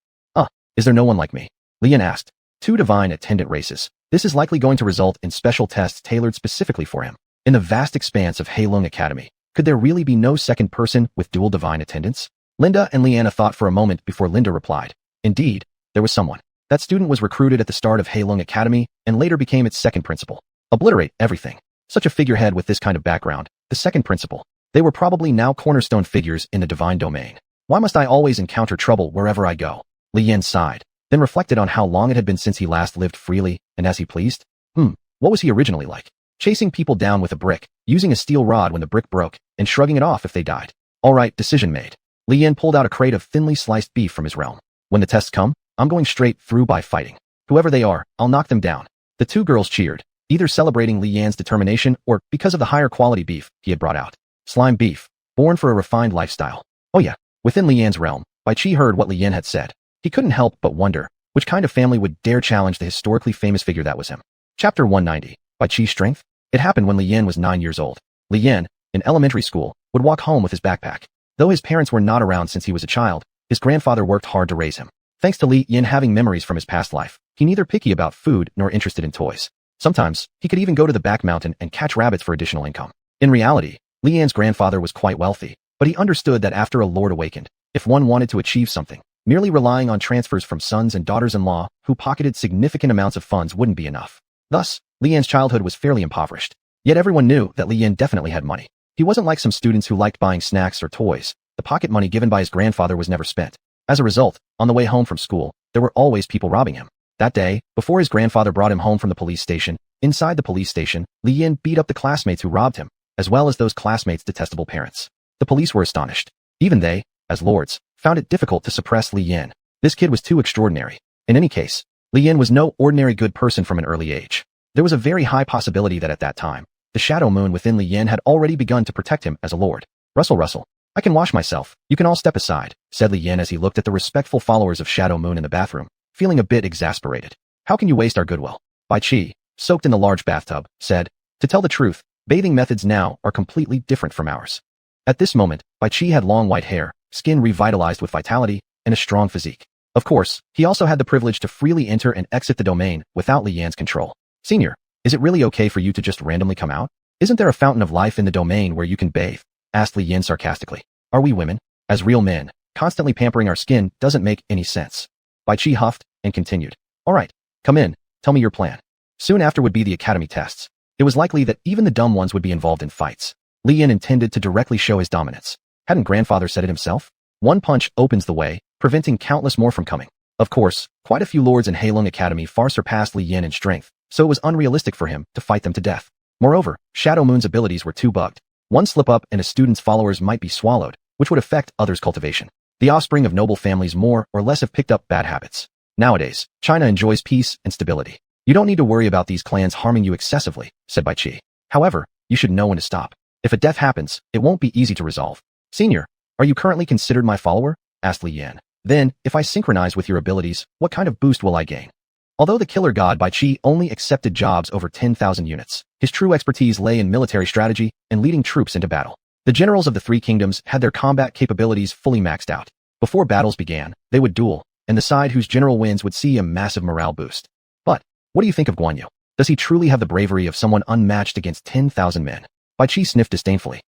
[SPEAKER 1] Is there no one like me? Lian asked. 2 divine attendant races. This is likely going to result in special tests tailored specifically for him. In the vast expanse of Heilong Academy, could there really be no second person with dual divine attendants? Linda and Liana thought for a moment before Linda replied. Indeed, there was someone. That student was recruited at the start of Heilong Academy and later became its second principal. Obliterate everything. Such a figurehead with this kind of background, the second principal. They were probably now cornerstone figures in the divine domain. Why must I always encounter trouble wherever I go? Li Yan sighed, then reflected on how long it had been since he last lived freely and as he pleased. What was he originally like? Chasing people down with a brick, using a steel rod when the brick broke, and shrugging it off if they died. All right, decision made. Li Yan pulled out a crate of thinly sliced beef from his realm. When the tests come, I'm going straight through by fighting. Whoever they are, I'll knock them down. The 2 girls cheered, either celebrating Li Yan's determination or because of the higher quality beef he had brought out. Slime beef, born for a refined lifestyle. Oh yeah, within Li Yan's realm, Bai Qi heard what Li Yan had said. He couldn't help but wonder, which kind of family would dare challenge the historically famous figure that was him? Chapter 190, Bai Qi's strength? It happened when Li Yan was 9 years old. Li Yan, in elementary school, would walk home with his backpack. Though his parents were not around since he was a child, his grandfather worked hard to raise him. Thanks to Li Yan having memories from his past life, he neither picky about food nor interested in toys. Sometimes, he could even go to the back mountain and catch rabbits for additional income. In reality, Li Yan's grandfather was quite wealthy, but he understood that after a lord awakened, if one wanted to achieve something, merely relying on transfers from sons and daughters-in-law who pocketed significant amounts of funds wouldn't be enough. Thus, Li Yan's childhood was fairly impoverished. Yet everyone knew that Li Yan definitely had money. He wasn't like some students who liked buying snacks or toys. The pocket money given by his grandfather was never spent. As a result, on the way home from school, there were always people robbing him. That day, before his grandfather brought him home from the police station, inside the police station, Li Yan beat up the classmates who robbed him, as well as those classmates' detestable parents. The police were astonished. Even they, as lords, found it difficult to suppress Li Yan. This kid was too extraordinary. In any case, Li Yan was no ordinary good person from an early age. There was a very high possibility that at that time, the shadow moon within Li Yan had already begun to protect him as a lord. Russell, I can wash myself. You can all step aside, said Li Yan as he looked at the respectful followers of Shadow Moon in the bathroom, feeling a bit exasperated. How can you waste our goodwill? Bai Qi, soaked in the large bathtub, said, to tell the truth, bathing methods now are completely different from ours. At this moment, Bai Qi had long white hair, skin revitalized with vitality, and a strong physique. Of course, he also had the privilege to freely enter and exit the domain without Li Yan's control. Senior, is it really okay for you to just randomly come out? Isn't there a fountain of life in the domain where you can bathe? Asked Li Yan sarcastically. Are we women? As real men, constantly pampering our skin doesn't make any sense. Bai Qi huffed and continued. All right, come in, tell me your plan. Soon after would be the academy tests. It was likely that even the dumb ones would be involved in fights. Li Yan intended to directly show his dominance. Hadn't grandfather said it himself? One punch opens the way, preventing countless more from coming. Of course, quite a few lords in Heilong Academy far surpassed Li Yan in strength, so it was unrealistic for him to fight them to death. Moreover, Shadow Moon's abilities were too bugged. One slip up and a student's followers might be swallowed, which would affect others' cultivation. The offspring of noble families more or less have picked up bad habits. Nowadays, China enjoys peace and stability. You don't need to worry about these clans harming you excessively, said Bai Qi. However, you should know when to stop. If a death happens, it won't be easy to resolve. Senior, are you currently considered my follower? Asked Li Yan. Then, if I synchronize with your abilities, what kind of boost will I gain? Although the killer god Bai Qi only accepted jobs over 10,000 units, his true expertise lay in military strategy and leading troops into battle. The generals of the 3 kingdoms had their combat capabilities fully maxed out. Before battles began, they would duel, and the side whose general wins would see a massive morale boost. But, what do you think of Xuanhuan? Does he truly have the bravery of someone unmatched against 10,000 men? Bai Qi sniffed disdainfully.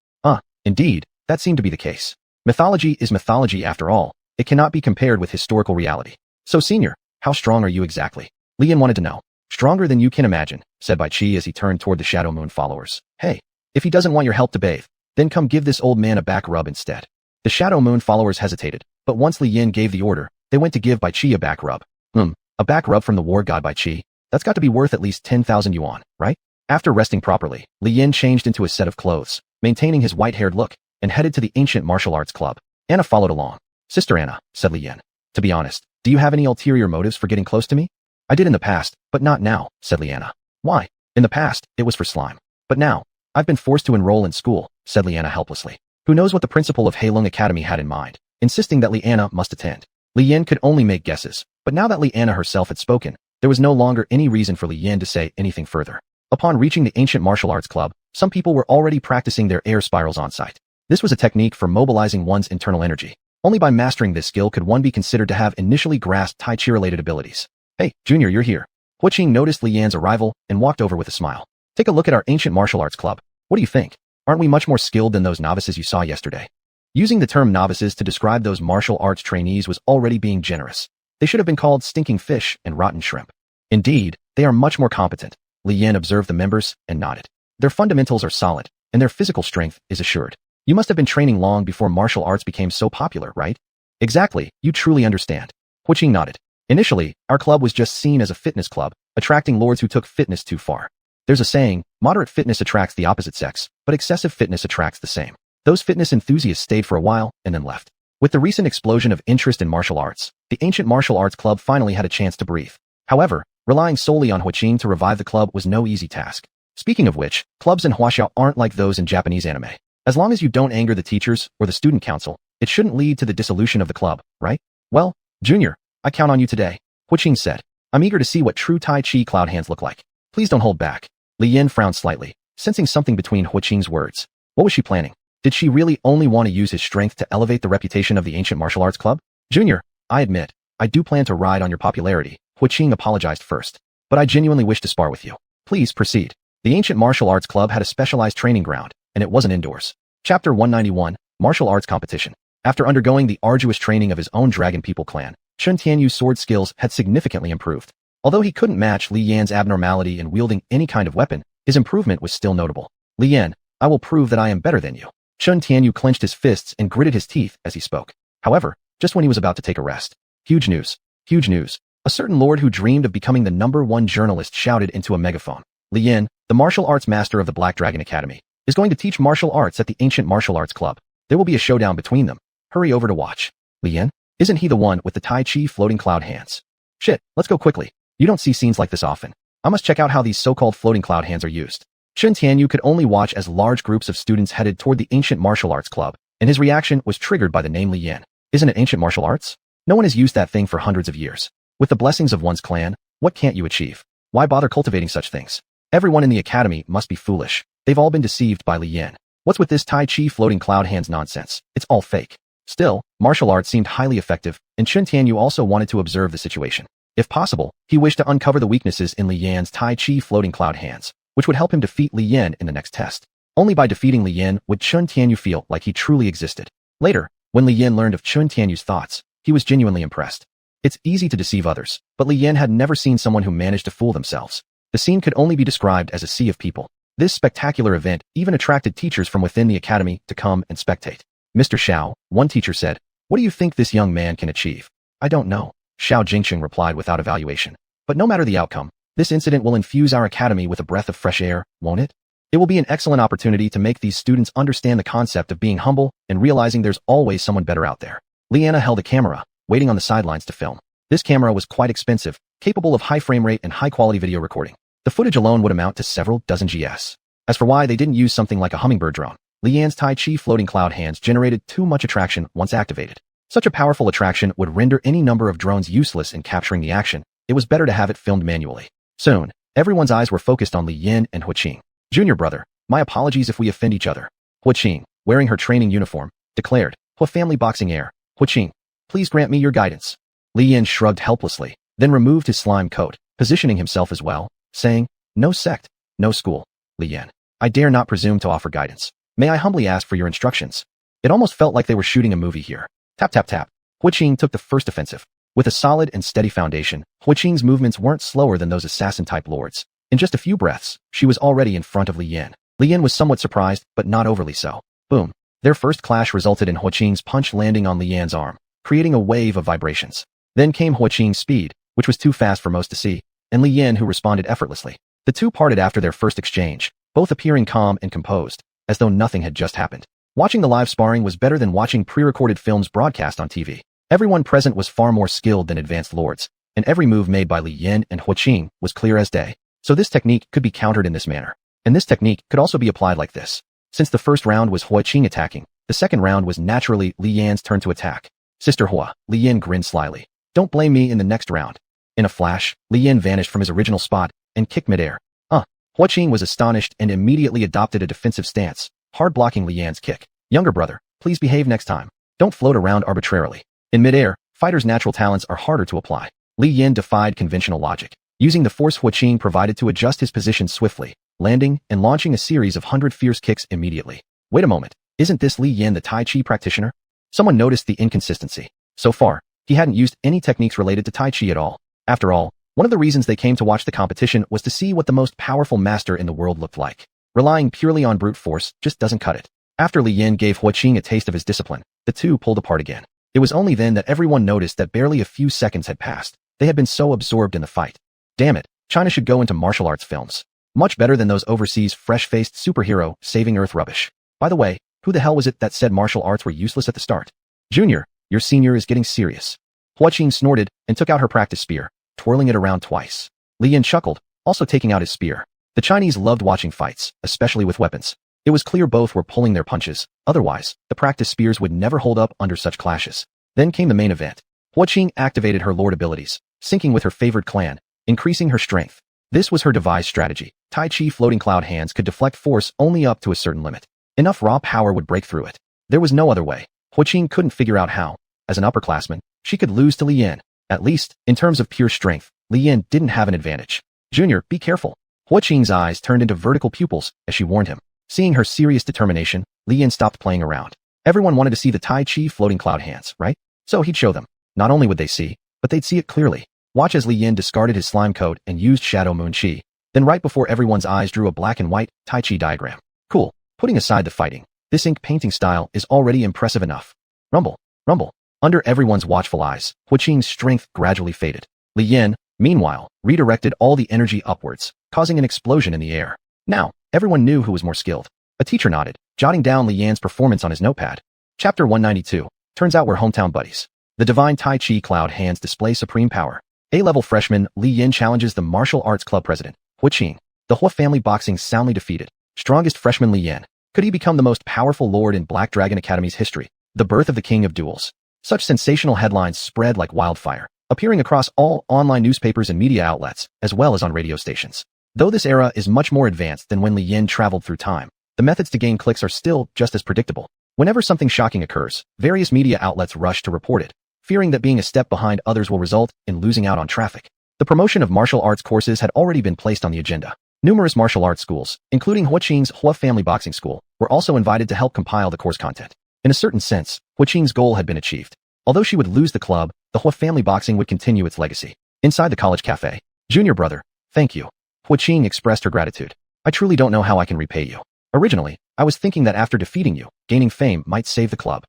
[SPEAKER 1] Indeed, that seemed to be the case. Mythology is mythology after all. It cannot be compared with historical reality. So senior, how strong are you exactly? Li Yan wanted to know. Stronger than you can imagine, said Bai Qi as he turned toward the Shadow Moon followers. Hey, if he doesn't want your help to bathe, then come give this old man a back rub instead. The Shadow Moon followers hesitated, but once Li Yan gave the order, they went to give Bai Qi a back rub. A back rub from the war god Bai Qi? That's got to be worth at least 10,000 yuan, right? After resting properly, Li Yan changed into a set of clothes, maintaining his white-haired look, and headed to the ancient martial arts club. Anna followed along. Sister Anna, said Li Yan. To be honest, do you have any ulterior motives for getting close to me? I did in the past, but not now, said Liana. Why? In the past, it was for slime. But now, I've been forced to enroll in school, said Liana helplessly. Who knows what the principal of Heilong Academy had in mind, insisting that Liana must attend. Li Yan could only make guesses, but now that Liana herself had spoken, There was no longer any reason for Li Yan to say anything further. Upon reaching the ancient martial arts club, some people were already practicing their air spirals on site. This was a technique for mobilizing one's internal energy. Only by mastering this skill could one be considered to have initially grasped Tai Chi-related abilities. Hey, Junior, you're here. Hu Qing noticed Li Yan's arrival and walked over with a smile. Take a look at our ancient martial arts club. What do you think? Aren't we much more skilled than those novices you saw yesterday? Using the term novices to describe those martial arts trainees was already being generous. They should have been called stinking fish and rotten shrimp. Indeed, they are much more competent. Li Yan observed the members and nodded. Their fundamentals are solid, and their physical strength is assured. You must have been training long before martial arts became so popular, right? Exactly, you truly understand. Hu Qing nodded. Initially, our club was just seen as a fitness club, attracting lords who took fitness too far. There's a saying, moderate fitness attracts the opposite sex, but excessive fitness attracts the same. Those fitness enthusiasts stayed for a while and then left. With the recent explosion of interest in martial arts, the ancient martial arts club finally had a chance to breathe. However, relying solely on Hu Qing to revive the club was no easy task. Speaking of which, clubs in Huaxiao aren't like those in Japanese anime. As long as you don't anger the teachers or the student council, it shouldn't lead to the dissolution of the club, right? Well, Junior, I count on you today, Hu Qing said. I'm eager to see what true Tai Chi cloud hands look like. Please don't hold back. Li Yan frowned slightly, sensing something between Hu Qing's words. What was she planning? Did she really only want to use his strength to elevate the reputation of the ancient martial arts club? Junior, I admit, I do plan to ride on your popularity, Hu Qing apologized first. But I genuinely wish to spar with you. Please proceed. The ancient martial arts club had a specialized training ground, and it wasn't indoors. Chapter 191, Martial Arts Competition. After undergoing the arduous training of his own Dragon People clan, Chen Tianyu's sword skills had significantly improved. Although he couldn't match Li Yan's abnormality in wielding any kind of weapon, his improvement was still notable. Li Yan, I will prove that I am better than you. Chen Tianyu clenched his fists and gritted his teeth as he spoke. However, just when he was about to take a rest. Huge news. Huge news. A certain lord who dreamed of becoming the #1 journalist shouted into a megaphone. Li Yan, the martial arts master of the Black Dragon Academy, is going to teach martial arts at the ancient martial arts club. There will be a showdown between them. Hurry over to watch. Li Yan? Isn't he the one with the Tai Chi floating cloud hands? Shit, let's go quickly. You don't see scenes like this often. I must check out how these so-called floating cloud hands are used. Chen Tianyu could only watch as large groups of students headed toward the ancient martial arts club, and his reaction was triggered by the name Li Yan. Isn't it ancient martial arts? No one has used that thing for hundreds of years. With the blessings of one's clan, what can't you achieve? Why bother cultivating such things? Everyone in the academy must be foolish. They've all been deceived by Li Yan. What's with this Tai Chi floating cloud hands nonsense? It's all fake. Still, martial arts seemed highly effective, and Chen Tianyu also wanted to observe the situation. If possible, he wished to uncover the weaknesses in Li Yan's Tai Chi floating cloud hands, which would help him defeat Li Yan in the next test. Only by defeating Li Yan would Chen Tianyu feel like he truly existed. Later, when Li Yan learned of Chen Tianyu's thoughts, he was genuinely impressed. It's easy to deceive others, but Li Yan had never seen someone who managed to fool themselves. The scene could only be described as a sea of people. This spectacular event even attracted teachers from within the academy to come and spectate. Mr. Xiao, one teacher said, what do you think this young man can achieve? I don't know, Xiao Jingqing replied without evaluation. But no matter the outcome, this incident will infuse our academy with a breath of fresh air, won't it? It will be an excellent opportunity to make these students understand the concept of being humble and realizing there's always someone better out there. Liana held a camera, waiting on the sidelines to film. This camera was quite expensive, capable of high frame rate and high-quality video recording. The footage alone would amount to several dozen GS. As for why they didn't use something like a hummingbird drone, Lian's Tai Chi floating cloud hands generated too much attraction once activated. Such a powerful attraction would render any number of drones useless in capturing the action. It was better to have it filmed manually. Soon, everyone's eyes were focused on Li Yan and Hu Qing. Junior brother, my apologies if we offend each other. Hu Qing, wearing her training uniform, declared, Hu family boxing air. Hu Qing, please grant me your guidance. Li Yan shrugged helplessly, then removed his slime coat, positioning himself as well, saying, no sect, no school. Li Yan, I dare not presume to offer guidance. May I humbly ask for your instructions? It almost felt like they were shooting a movie here. Tap tap tap. Hu Qing took the first offensive. With a solid and steady foundation, Hu Qing's movements weren't slower than those assassin-type lords. In just a few breaths, she was already in front of Li Yan. Li Yan was somewhat surprised, but not overly so. Boom. Their first clash resulted in Hu Qing's punch landing on Li Yan's arm, creating a wave of vibrations. Then came Hu Qing's speed, which was too fast for most to see, and Li Yan who responded effortlessly. The two parted after their first exchange, both appearing calm and composed, as though nothing had just happened. Watching the live sparring was better than watching pre-recorded films broadcast on TV. Everyone present was far more skilled than advanced lords, and every move made by Li Yan and Hu Qing was clear as day. So this technique could be countered in this manner. And this technique could also be applied like this. Since the first round was Hu Qing attacking, the second round was naturally Li Yan's turn to attack. Sister Hua, Li Yan grinned slyly. Don't blame me in the next round. In a flash, Li Yin vanished from his original spot and kicked midair. Hua Qing was astonished and immediately adopted a defensive stance, hard blocking Li Yan's kick. Younger brother, please behave next time. Don't float around arbitrarily. In midair, fighters' natural talents are harder to apply. Li Yin defied conventional logic, using the force Hua Qing provided to adjust his position swiftly, landing and launching a series of 100 fierce kicks immediately. Wait a moment, isn't this Li Yin the Tai Chi practitioner? Someone noticed the inconsistency. So far, he hadn't used any techniques related to Tai Chi at all. After all, one of the reasons they came to watch the competition was to see what the most powerful master in the world looked like. Relying purely on brute force just doesn't cut it. After Li Yin gave Hua Qing a taste of his discipline, the two pulled apart again. It was only then that everyone noticed that barely a few seconds had passed. They had been so absorbed in the fight. Damn it, China should go into martial arts films. Much better than those overseas fresh-faced superhero saving Earth rubbish. By the way, who the hell was it that said martial arts were useless at the start? Junior, your senior is getting serious. Hua Qing snorted and took out her practice spear, twirling it around twice. Li Yin chuckled, also taking out his spear. The Chinese loved watching fights, especially with weapons. It was clear both were pulling their punches, otherwise, the practice spears would never hold up under such clashes. Then came the main event. Hua Qing activated her lord abilities, syncing with her favored clan, increasing her strength. This was her devised strategy. Tai Chi floating cloud hands could deflect force only up to a certain limit. Enough raw power would break through it. There was no other way. Hua Qing couldn't figure out how. As an upperclassman, she could lose to Li Yin. At least, in terms of pure strength, Li Yin didn't have an advantage. Junior, be careful. Hua Qing's eyes turned into vertical pupils as she warned him. Seeing her serious determination, Li Yin stopped playing around. Everyone wanted to see the Tai Chi floating cloud hands, right? So he'd show them. Not only would they see, but they'd see it clearly. Watch as Li Yin discarded his slime coat and used Shadow Moon Chi. Then right before everyone's eyes drew a black and white Tai Chi diagram. Cool. Putting aside the fighting, this ink painting style is already impressive enough. Rumble, rumble. Under everyone's watchful eyes, Hua Qing's strength gradually faded. Li Yin, meanwhile, redirected all the energy upwards, causing an explosion in the air. Now, everyone knew who was more skilled. A teacher nodded, jotting down Li Yan's performance on his notepad. Chapter 192. Turns out we're hometown buddies. The divine Tai Chi cloud hands display supreme power. A-level freshman Li Yin challenges the martial arts club president, Hua Qing. The Hua family boxing soundly defeated. Strongest freshman Li Yin. Could he become the most powerful lord in Black Dragon Academy's history? The birth of the king of duels. Such sensational headlines spread like wildfire, appearing across all online newspapers and media outlets, as well as on radio stations. Though this era is much more advanced than when Li Yin traveled through time, the methods to gain clicks are still just as predictable. Whenever something shocking occurs, various media outlets rush to report it, fearing that being a step behind others will result in losing out on traffic. The promotion of martial arts courses had already been placed on the agenda. Numerous martial arts schools, including Hua Qing's Hua Family Boxing School, were also invited to help compile the course content. In a certain sense, Hua Qing's goal had been achieved. Although she would lose the club, the Hua Family Boxing would continue its legacy. Inside the college cafe, junior brother, thank you. Hua Qing expressed her gratitude. I truly don't know how I can repay you. Originally, I was thinking that after defeating you, gaining fame might save the club.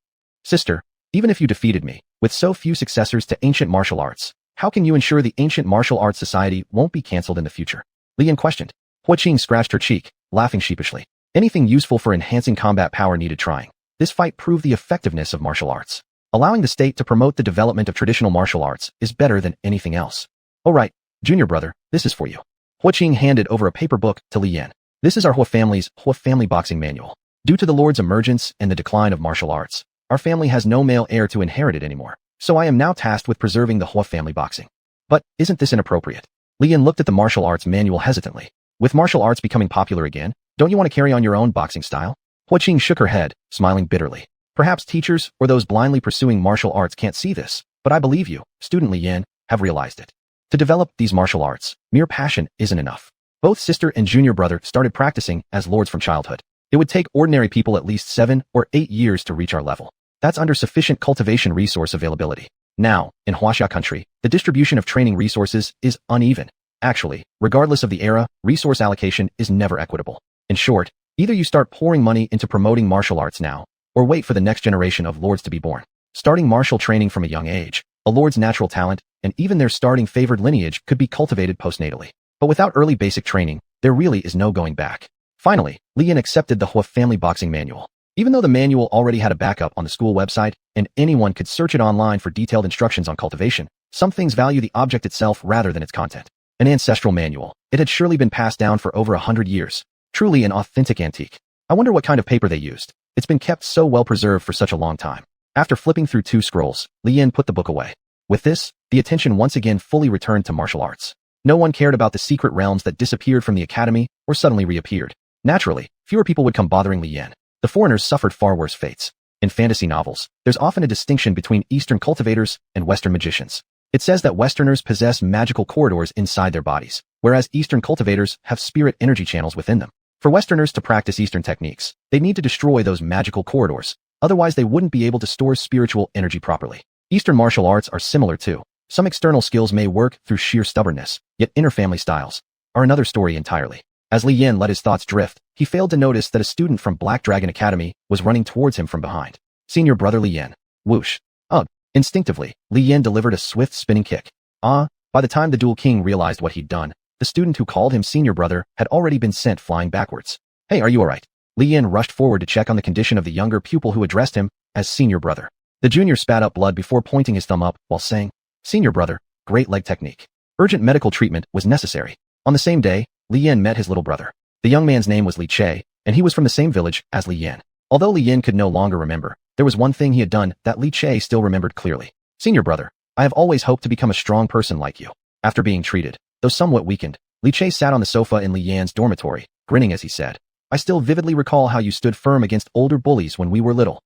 [SPEAKER 1] Sister, even if you defeated me, with so few successors to ancient martial arts, how can you ensure the ancient martial arts society won't be cancelled in the future? Li Yin questioned. Hua Qing scratched her cheek, laughing sheepishly. Anything useful for enhancing combat power needed trying. This fight proved the effectiveness of martial arts. Allowing the state to promote the development of traditional martial arts is better than anything else. All right, junior brother, this is for you. Hua Qing handed over a paper book to Li Yin. This is our Hua family's Hua Family Boxing Manual. Due to the Lord's emergence and the decline of martial arts, our family has no male heir to inherit it anymore. So I am now tasked with preserving the Hua Family Boxing. But, isn't this inappropriate? Li Yin looked at the martial arts manual hesitantly. With martial arts becoming popular again, don't you want to carry on your own boxing style? Hua Qing shook her head, smiling bitterly. Perhaps teachers or those blindly pursuing martial arts can't see this, but I believe you, student Li Yin, have realized it. To develop these martial arts, mere passion isn't enough. Both sister and junior brother started practicing as lords from childhood. It would take ordinary people at least 7 or 8 years to reach our level. That's under sufficient cultivation resource availability. Now, in Huaxia country, the distribution of training resources is uneven. Actually, regardless of the era, resource allocation is never equitable. In short, either you start pouring money into promoting martial arts now, or wait for the next generation of lords to be born. Starting martial training from a young age, a lord's natural talent, and even their starting favored lineage could be cultivated postnatally. But without early basic training, there really is no going back. Finally, Li Yin accepted the Hua Family Boxing Manual. Even though the manual already had a backup on the school website, and anyone could search it online for detailed instructions on cultivation, some things value the object itself rather than its content. An ancestral manual. It had surely been passed down for over 100 years. Truly an authentic antique. I wonder what kind of paper they used. It's been kept so well preserved for such a long time. After flipping through 2 scrolls, Li Yin put the book away. With this, the attention once again fully returned to martial arts. No one cared about the secret realms that disappeared from the academy or suddenly reappeared. Naturally, fewer people would come bothering Li Yan. The foreigners suffered far worse fates. In fantasy novels, there's often a distinction between Eastern cultivators and Western magicians. It says that Westerners possess magical corridors inside their bodies, whereas Eastern cultivators have spirit energy channels within them. For Westerners to practice Eastern techniques, they need to destroy those magical corridors, otherwise they wouldn't be able to store spiritual energy properly. Eastern martial arts are similar too. Some external skills may work through sheer stubbornness, yet inner family styles are another story entirely. As Li Yan let his thoughts drift, he failed to notice that a student from Black Dragon Academy was running towards him from behind. Senior brother Li Yan. Whoosh. Ugh. Instinctively, Li Yan delivered a swift spinning kick. By the time the Dual King realized what he'd done, the student who called him senior brother had already been sent flying backwards. Hey, are you alright? Li Yan rushed forward to check on the condition of the younger pupil who addressed him as senior brother. The junior spat up blood before pointing his thumb up while saying, Senior brother, great leg technique. Urgent medical treatment was necessary. On the same day, Li Yan met his little brother. The young man's name was Li Che, and he was from the same village as Li Yan. Although Li Yan could no longer remember, there was one thing he had done that Li Che still remembered clearly. Senior brother, I have always hoped to become a strong person like you. After being treated, though somewhat weakened, Li Che sat on the sofa in Li Yan's dormitory, grinning as he said, I still vividly recall how you stood firm against older bullies when we were little.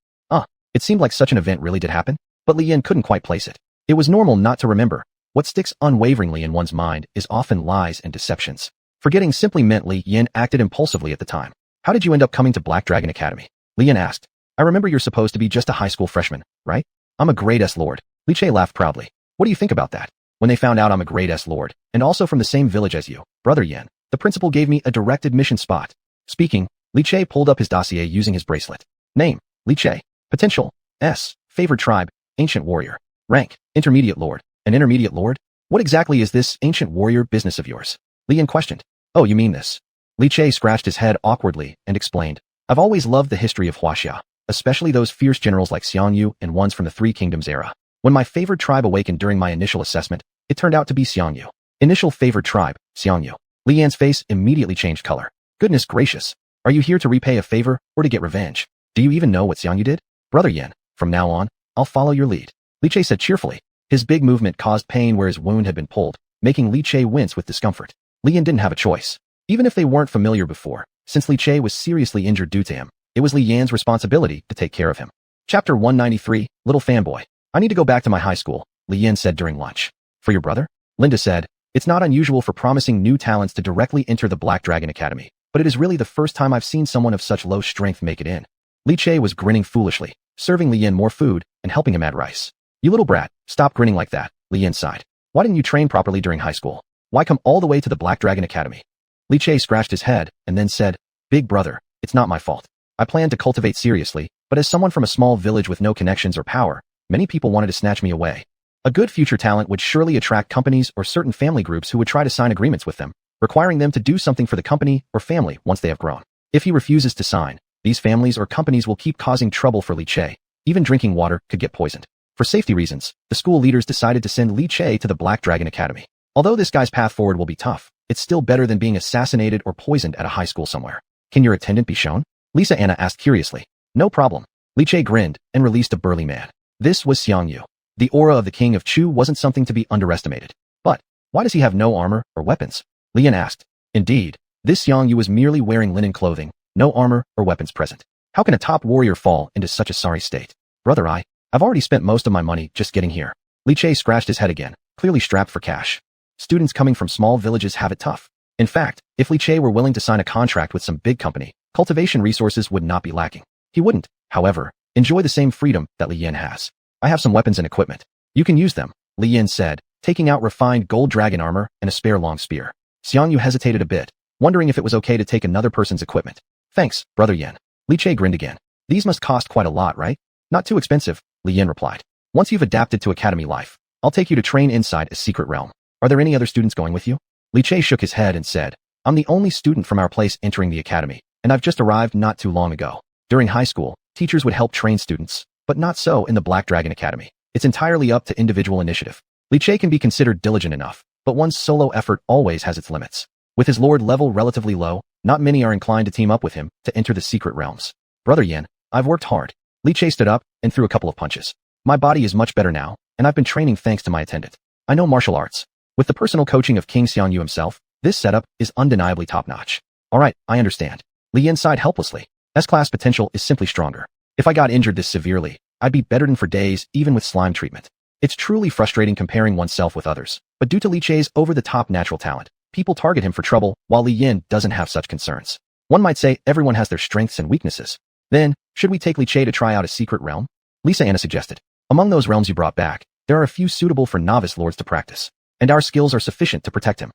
[SPEAKER 1] It seemed like such an event really did happen, but Li Yan couldn't quite place it. It was normal not to remember. What sticks unwaveringly in one's mind is often lies and deceptions. Forgetting simply meant Li Yan acted impulsively at the time. How did you end up coming to Black Dragon Academy? Li Yan asked. I remember you're supposed to be just a high school freshman, right? I'm a grade S lord. Li Che laughed proudly. What do you think about that? When they found out I'm a grade S lord, and also from the same village as you, brother Yan, the principal gave me a direct admission spot. Speaking, Li Che pulled up his dossier using his bracelet. Name, Li Che. Potential, S. Favored tribe, ancient warrior. Rank, intermediate lord. An intermediate lord? What exactly is this ancient warrior business of yours? Li Yan questioned. Oh, you mean this? Li Che scratched his head awkwardly and explained. I've always loved the history of Huaxia, especially those fierce generals like Xiangyu and ones from the Three Kingdoms era. When my favored tribe awakened during my initial assessment, it turned out to be Xiangyu. Initial favored tribe, Xiangyu. Li Yan's face immediately changed color. Goodness gracious. Are you here to repay a favor or to get revenge? Do you even know what Xiangyu did? Brother Yan, from now on, I'll follow your lead. Li Che said cheerfully. His big movement caused pain where his wound had been pulled, making Li Che wince with discomfort. Li Yan didn't have a choice. Even if they weren't familiar before, since Li Che was seriously injured due to him, it was Li Yan's responsibility to take care of him. Chapter 193, Little Fanboy. I need to go back to my high school, Li Yan said during lunch. For your brother? Linda said. It's not unusual for promising new talents to directly enter the Black Dragon Academy, but it is really the first time I've seen someone of such low strength make it in. Li Che was grinning foolishly, serving Li Yan more food and helping him add rice. You little brat, stop grinning like that, Li Yan sighed. Why didn't you train properly during high school? Why come all the way to the Black Dragon Academy? Li Che scratched his head and then said, Big brother, it's not my fault. I planned to cultivate seriously, but as someone from a small village with no connections or power, many people wanted to snatch me away. A good future talent would surely attract companies or certain family groups who would try to sign agreements with them, requiring them to do something for the company or family once they have grown. If he refuses to sign, these families or companies will keep causing trouble for Li Che. Even drinking water could get poisoned. For safety reasons, the school leaders decided to send Li Che to the Black Dragon Academy. Although this guy's path forward will be tough, it's still better than being assassinated or poisoned at a high school somewhere. Can your attendant be shown? Lisa Anna asked curiously. No problem. Li Che grinned and released a burly man. This was Xiangyu. The aura of the king of Chu wasn't something to be underestimated. But, why does he have no armor or weapons? Li Yan asked. Indeed, this Xiangyu was merely wearing linen clothing, no armor or weapons present. How can a top warrior fall into such a sorry state? Brother, I've already spent most of my money just getting here. Li Che scratched his head again, clearly strapped for cash. Students coming from small villages have it tough. In fact, if Li Che were willing to sign a contract with some big company, cultivation resources would not be lacking. He wouldn't, however, enjoy the same freedom that Li Yan has. I have some weapons and equipment. You can use them, Li Yan said, taking out refined gold dragon armor and a spare long spear. Xiangyu hesitated a bit, wondering if it was okay to take another person's equipment. Thanks, brother Yan. Li Che grinned again. These must cost quite a lot, right? Not too expensive, Li Yan replied. Once you've adapted to academy life, I'll take you to train inside a secret realm. Are there any other students going with you? Li Che shook his head and said, I'm the only student from our place entering the academy, and I've just arrived not too long ago. During high school, teachers would help train students, but not so in the Black Dragon Academy. It's entirely up to individual initiative. Li Che can be considered diligent enough, but one's solo effort always has its limits. With his lord level relatively low, not many are inclined to team up with him to enter the secret realms. Brother Yan, I've worked hard. Li Che stood up and threw a couple of punches. My body is much better now, and I've been training thanks to my attendant. I know martial arts. With the personal coaching of King Xianyu himself, this setup is undeniably top-notch. Alright, I understand. Li Yan sighed helplessly. S-class potential is simply stronger. If I got injured this severely, I'd be bedridden for days even with slime treatment. It's truly frustrating comparing oneself with others, but due to Li Chei's over-the-top natural talent, people target him for trouble while Li Yan doesn't have such concerns. One might say everyone has their strengths and weaknesses. Then, should we take Li Chei to try out a secret realm? Lisa Anna suggested. Among those realms you brought back, there are a few suitable for novice lords to practice, and our skills are sufficient to protect him.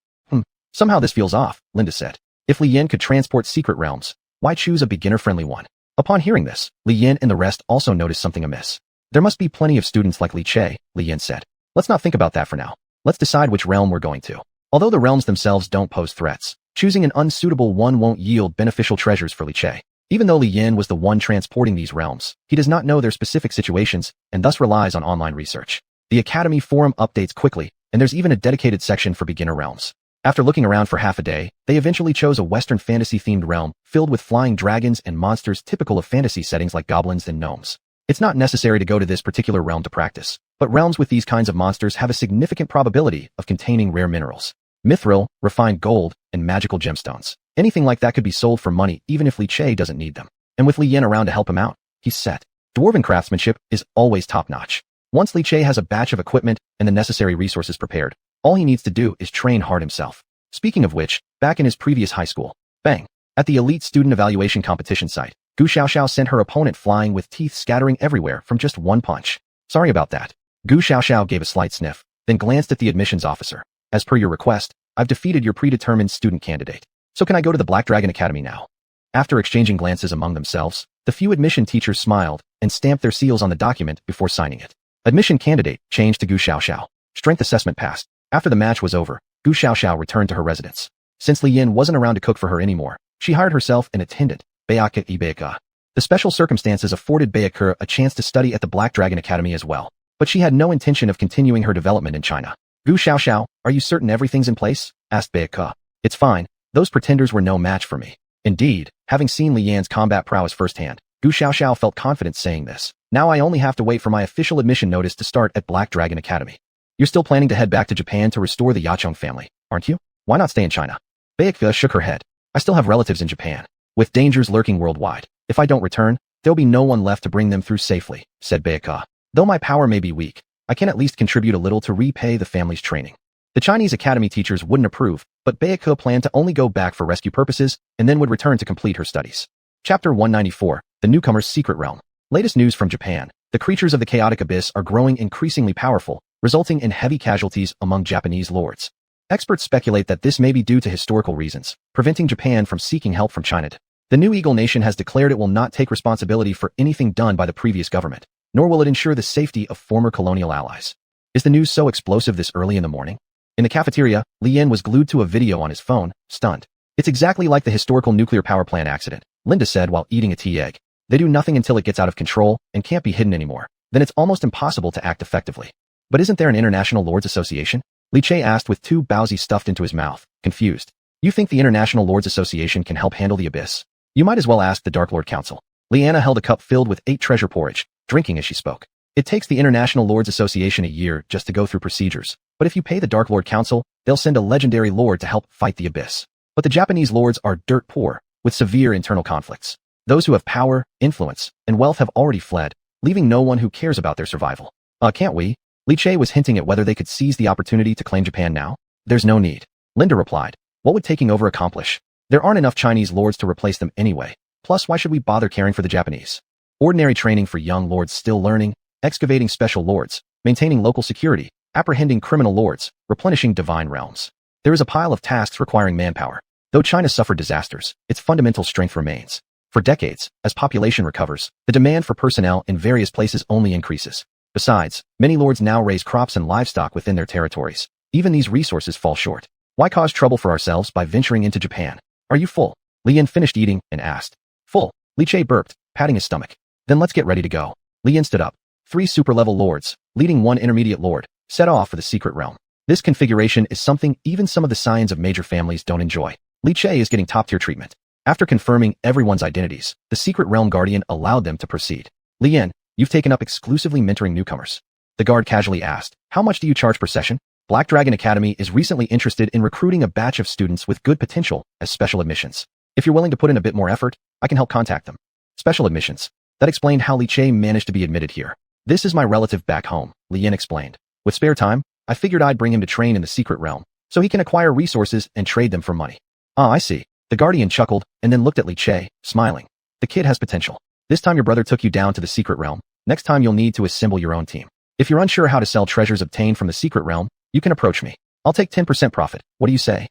[SPEAKER 1] Somehow this feels off, Linda said. If Li Yan could transport secret realms, why choose a beginner-friendly one? Upon hearing this, Li Yan and the rest also noticed something amiss. There must be plenty of students like Li Chei, Li Yan said. Let's not think about that for now. Let's decide which realm we're going to. Although the realms themselves don't pose threats, choosing an unsuitable one won't yield beneficial treasures for Li Chei. Even though Li Yan was the one transporting these realms, he does not know their specific situations and thus relies on online research. The Academy forum updates quickly, and there's even a dedicated section for beginner realms. After looking around for half a day, they eventually chose a Western fantasy-themed realm filled with flying dragons and monsters typical of fantasy settings like goblins and gnomes. It's not necessary to go to this particular realm to practice, but realms with these kinds of monsters have a significant probability of containing rare minerals, mithril, refined gold, and magical gemstones. Anything like that could be sold for money even if Li Chei doesn't need them. And with Li Yan around to help him out, he's set. Dwarven craftsmanship is always top-notch. Once Li Chei has a batch of equipment and the necessary resources prepared, all he needs to do is train hard himself. Speaking of which, back in his previous high school, bang! At the elite student evaluation competition site, Gu Xiaoxiao sent her opponent flying with teeth scattering everywhere from just one punch. Sorry about that. Gu Xiaoxiao gave a slight sniff, then glanced at the admissions officer. As per your request, I've defeated your predetermined student candidate. So can I go to the Black Dragon Academy now? After exchanging glances among themselves, the few admission teachers smiled and stamped their seals on the document before signing it. Admission candidate changed to Gu Xiaoxiao. Strength assessment passed. After the match was over, Gu Xiaoxiao returned to her residence. Since Li Yan wasn't around to cook for her anymore, she hired herself an attendant, Bayaka Ibeka. The special circumstances afforded Bayaka a chance to study at the Black Dragon Academy as well, but she had no intention of continuing her development in China. Gu Xiaoxiao, are you certain everything's in place? Asked Bayaka. It's fine. Those pretenders were no match for me. Indeed, having seen Li Yan's combat prowess firsthand, Gu Xiaoxiao felt confident saying this. Now I only have to wait for my official admission notice to start at Black Dragon Academy. You're still planning to head back to Japan to restore the Yachong family, aren't you? Why not stay in China? Bayaka shook her head. I still have relatives in Japan, with dangers lurking worldwide. If I don't return, there'll be no one left to bring them through safely, said Bayaka. Though my power may be weak, I can at least contribute a little to repay the family's training. The Chinese academy teachers wouldn't approve, but Bayaka planned to only go back for rescue purposes and then would return to complete her studies. Chapter 194, The Newcomer's Secret Realm. Latest news from Japan. The creatures of the chaotic abyss are growing increasingly powerful, resulting in heavy casualties among Japanese lords. Experts speculate that this may be due to historical reasons, preventing Japan from seeking help from China. The new Eagle Nation has declared it will not take responsibility for anything done by the previous government, nor will it ensure the safety of former colonial allies. Is the news so explosive this early in the morning? In the cafeteria, Li Yan was glued to a video on his phone, stunned. It's exactly like the historical nuclear power plant accident, Linda said while eating a tea egg. They do nothing until it gets out of control and can't be hidden anymore. Then it's almost impossible to act effectively. But isn't there an International Lords Association? Li Chei asked with two baozi stuffed into his mouth, confused. You think the International Lords Association can help handle the abyss? You might as well ask the Dark Lord Council. Liana held a cup filled with 8 treasure porridge, drinking as she spoke. It takes the International Lords Association a year just to go through procedures, but if you pay the Dark Lord Council, they'll send a legendary lord to help fight the abyss. But the Japanese lords are dirt poor, with severe internal conflicts. Those who have power, influence, and wealth have already fled, leaving no one who cares about their survival. Can't we? Li Chei was hinting at whether they could seize the opportunity to claim Japan now. There's no need. Linda replied. What would taking over accomplish? There aren't enough Chinese lords to replace them anyway. Plus, why should we bother caring for the Japanese? Ordinary training for young lords still learning, excavating special lords, maintaining local security, apprehending criminal lords, replenishing divine realms. There is a pile of tasks requiring manpower. Though China suffered disasters, its fundamental strength remains. For decades, as population recovers, the demand for personnel in various places only increases. Besides, many lords now raise crops and livestock within their territories. Even these resources fall short. Why cause trouble for ourselves by venturing into Japan? Are you full? Li Yan finished eating and asked. Full. Li Chei burped, patting his stomach. Then let's get ready to go. Li Yan stood up. 3 super-level lords, leading 1 intermediate lord, set off for the secret realm. This configuration is something even some of the scions of major families don't enjoy. Li Chei is getting top-tier treatment. After confirming everyone's identities, the secret realm guardian allowed them to proceed. Li Yan, you've taken up exclusively mentoring newcomers. The guard casually asked. How much do you charge per session? Black Dragon Academy is recently interested in recruiting a batch of students with good potential as special admissions. If you're willing to put in a bit more effort, I can help contact them. Special admissions. That explained how Li Che managed to be admitted here. This is my relative back home, Li Yin explained. With spare time, I figured I'd bring him to train in the secret realm, so he can acquire resources and trade them for money. Ah, I see. The guardian chuckled and then looked at Li Che, smiling. The kid has potential. This time your brother took you down to the secret realm. Next time you'll need to assemble your own team. If you're unsure how to sell treasures obtained from the secret realm, you can approach me. I'll take 10% profit. What do you say?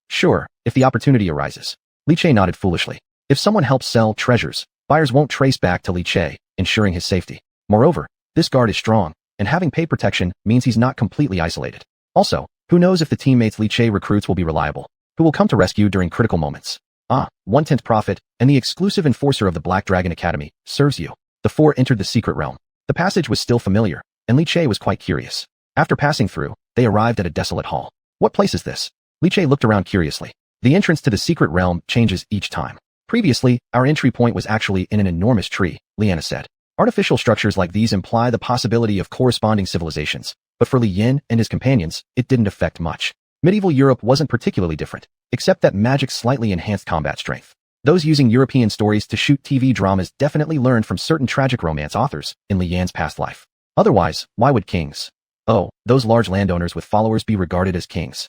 [SPEAKER 1] Sure, if the opportunity arises. Li Che nodded foolishly. If someone helps sell treasures, buyers won't trace back to Li Che, ensuring his safety. Moreover, this guard is strong, and having pay protection means he's not completely isolated. Also, who knows if the teammates Li Che recruits will be reliable, who will come to rescue during critical moments. 1/10 profit, and the exclusive enforcer of the Black Dragon Academy serves you. The four entered the secret realm. The passage was still familiar, and Li Che was quite curious. After passing through, they arrived at a desolate hall. What place is this? Li Che looked around curiously. The entrance to the secret realm changes each time. Previously, our entry point was actually in an enormous tree, Liana said. Artificial structures like these imply the possibility of corresponding civilizations, but for Li Yin and his companions, it didn't affect much. Medieval Europe wasn't particularly different, except that magic slightly enhanced combat strength. Those using European stories to shoot TV dramas definitely learned from certain tragic romance authors in Li Yan's past life. Otherwise, why would kings? Those large landowners with followers be regarded as kings?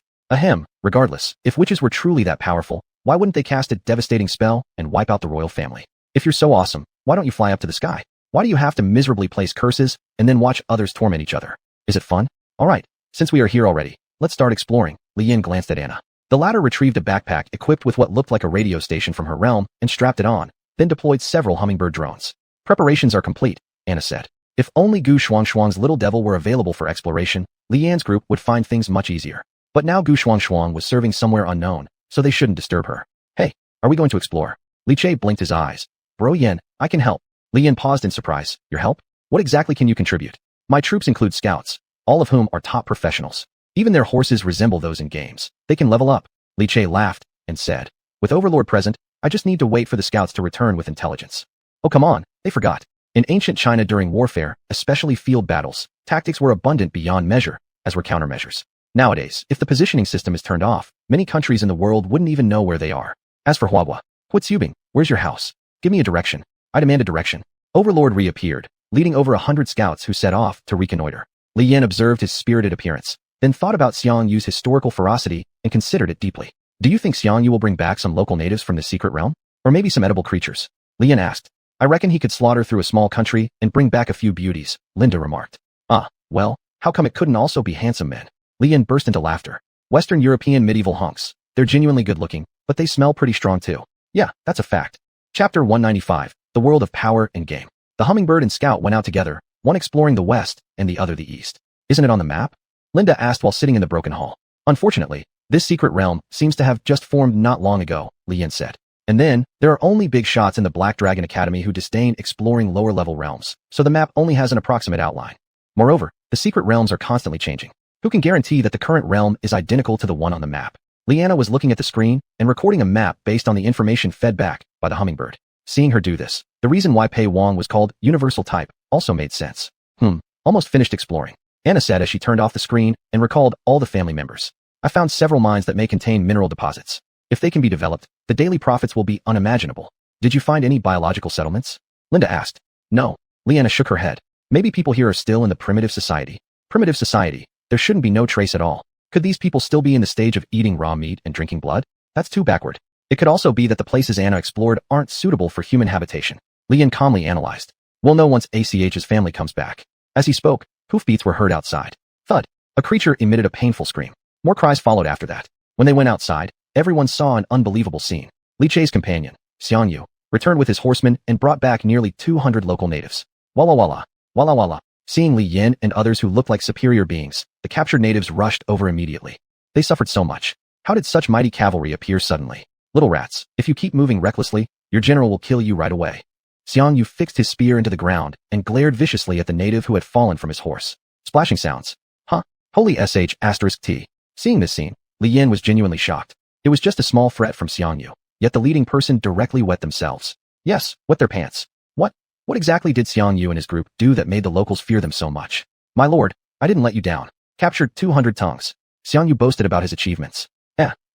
[SPEAKER 1] Regardless, if witches were truly that powerful, why wouldn't they cast a devastating spell and wipe out the royal family? If you're so awesome, why don't you fly up to the sky? Why do you have to miserably place curses and then watch others torment each other? Is it fun? Alright, since we are here already, let's start exploring. Li Yin glanced at Anna. The latter retrieved a backpack equipped with what looked like a radio station from her realm and strapped it on, then deployed several hummingbird drones. Preparations are complete, Anna said. If only xuanhuan's little devil were available for exploration, Li Yan's group would find things much easier. But now xuanhuan was serving somewhere unknown, so they shouldn't disturb her. Hey, are we going to explore? Li Che blinked his eyes. Bro Yin, I can help. Li Yin paused in surprise. Your help? What exactly can you contribute? My troops include scouts, all of whom are top professionals. Even their horses resemble those in games. They can level up. Li Che laughed and said, with Overlord present, I just need to wait for the scouts to return with intelligence. Oh come on, they forgot. In ancient China during warfare, especially field battles, tactics were abundant beyond measure, as were countermeasures. Nowadays, if the positioning system is turned off, many countries in the world wouldn't even know where they are. As for Huahua, Huatsubing, where's your house? Give me a direction. I demand a direction. Overlord reappeared, leading over 100 scouts who set off to reconnoiter. Li Yin observed his spirited appearance, then thought about Xiangyu's historical ferocity and considered it deeply. Do you think Xiangyu will bring back some local natives from the secret realm? Or maybe some edible creatures? Li Yin asked. I reckon he could slaughter through a small country and bring back a few beauties, Linda remarked. Well, how come it couldn't also be handsome men? Li Yin burst into laughter. Western European medieval hunks. They're genuinely good looking, but they smell pretty strong too. Yeah, that's a fact. Chapter 195, The World of Power and Game. The hummingbird and scout went out together, one exploring the west and the other the east. Isn't it on the map? Linda asked while sitting in the broken hall. Unfortunately, this secret realm seems to have just formed not long ago, Li Yin said. And then, there are only big shots in the Black Dragon Academy who disdain exploring lower-level realms, so the map only has an approximate outline. Moreover, the secret realms are constantly changing. Who can guarantee that the current realm is identical to the one on the map? Liana was looking at the screen and recording a map based on the information fed back by the hummingbird. Seeing her do this, the reason why Pei Wang was called Universal Type also made sense. Almost finished exploring, Anna said as she turned off the screen and recalled all the family members. I found several mines that may contain mineral deposits. If they can be developed, the daily profits will be unimaginable. Did you find any biological settlements? Linda asked. No. Liana shook her head. Maybe people here are still in the primitive society. Primitive society. There shouldn't be no trace at all. Could these people still be in the stage of eating raw meat and drinking blood? That's too backward. It could also be that the places Anna explored aren't suitable for human habitation. Lian calmly analyzed. We'll know once ACH's family comes back. As he spoke, hoofbeats were heard outside. Thud. A creature emitted a painful scream. More cries followed after that. When they went outside, everyone saw an unbelievable scene. Li Che's companion, Xiangyu, returned with his horsemen and brought back nearly 200 local natives. Walla walla. Walla walla. Seeing Li Yin and others who looked like superior beings, the captured natives rushed over immediately. They suffered so much. How did such mighty cavalry appear suddenly? Little rats, if you keep moving recklessly, your general will kill you right away. Xiangyu fixed his spear into the ground and glared viciously at the native who had fallen from his horse. Splashing sounds. Holy **T. Seeing this scene, Li Yin was genuinely shocked. It was just a small threat from Xiangyu, yet the leading person directly wet themselves. Yes, wet their pants. What exactly did Xiangyu and his group do that made the locals fear them so much? My lord, I didn't let you down. Captured 200 tongues. Xiangyu boasted about his achievements.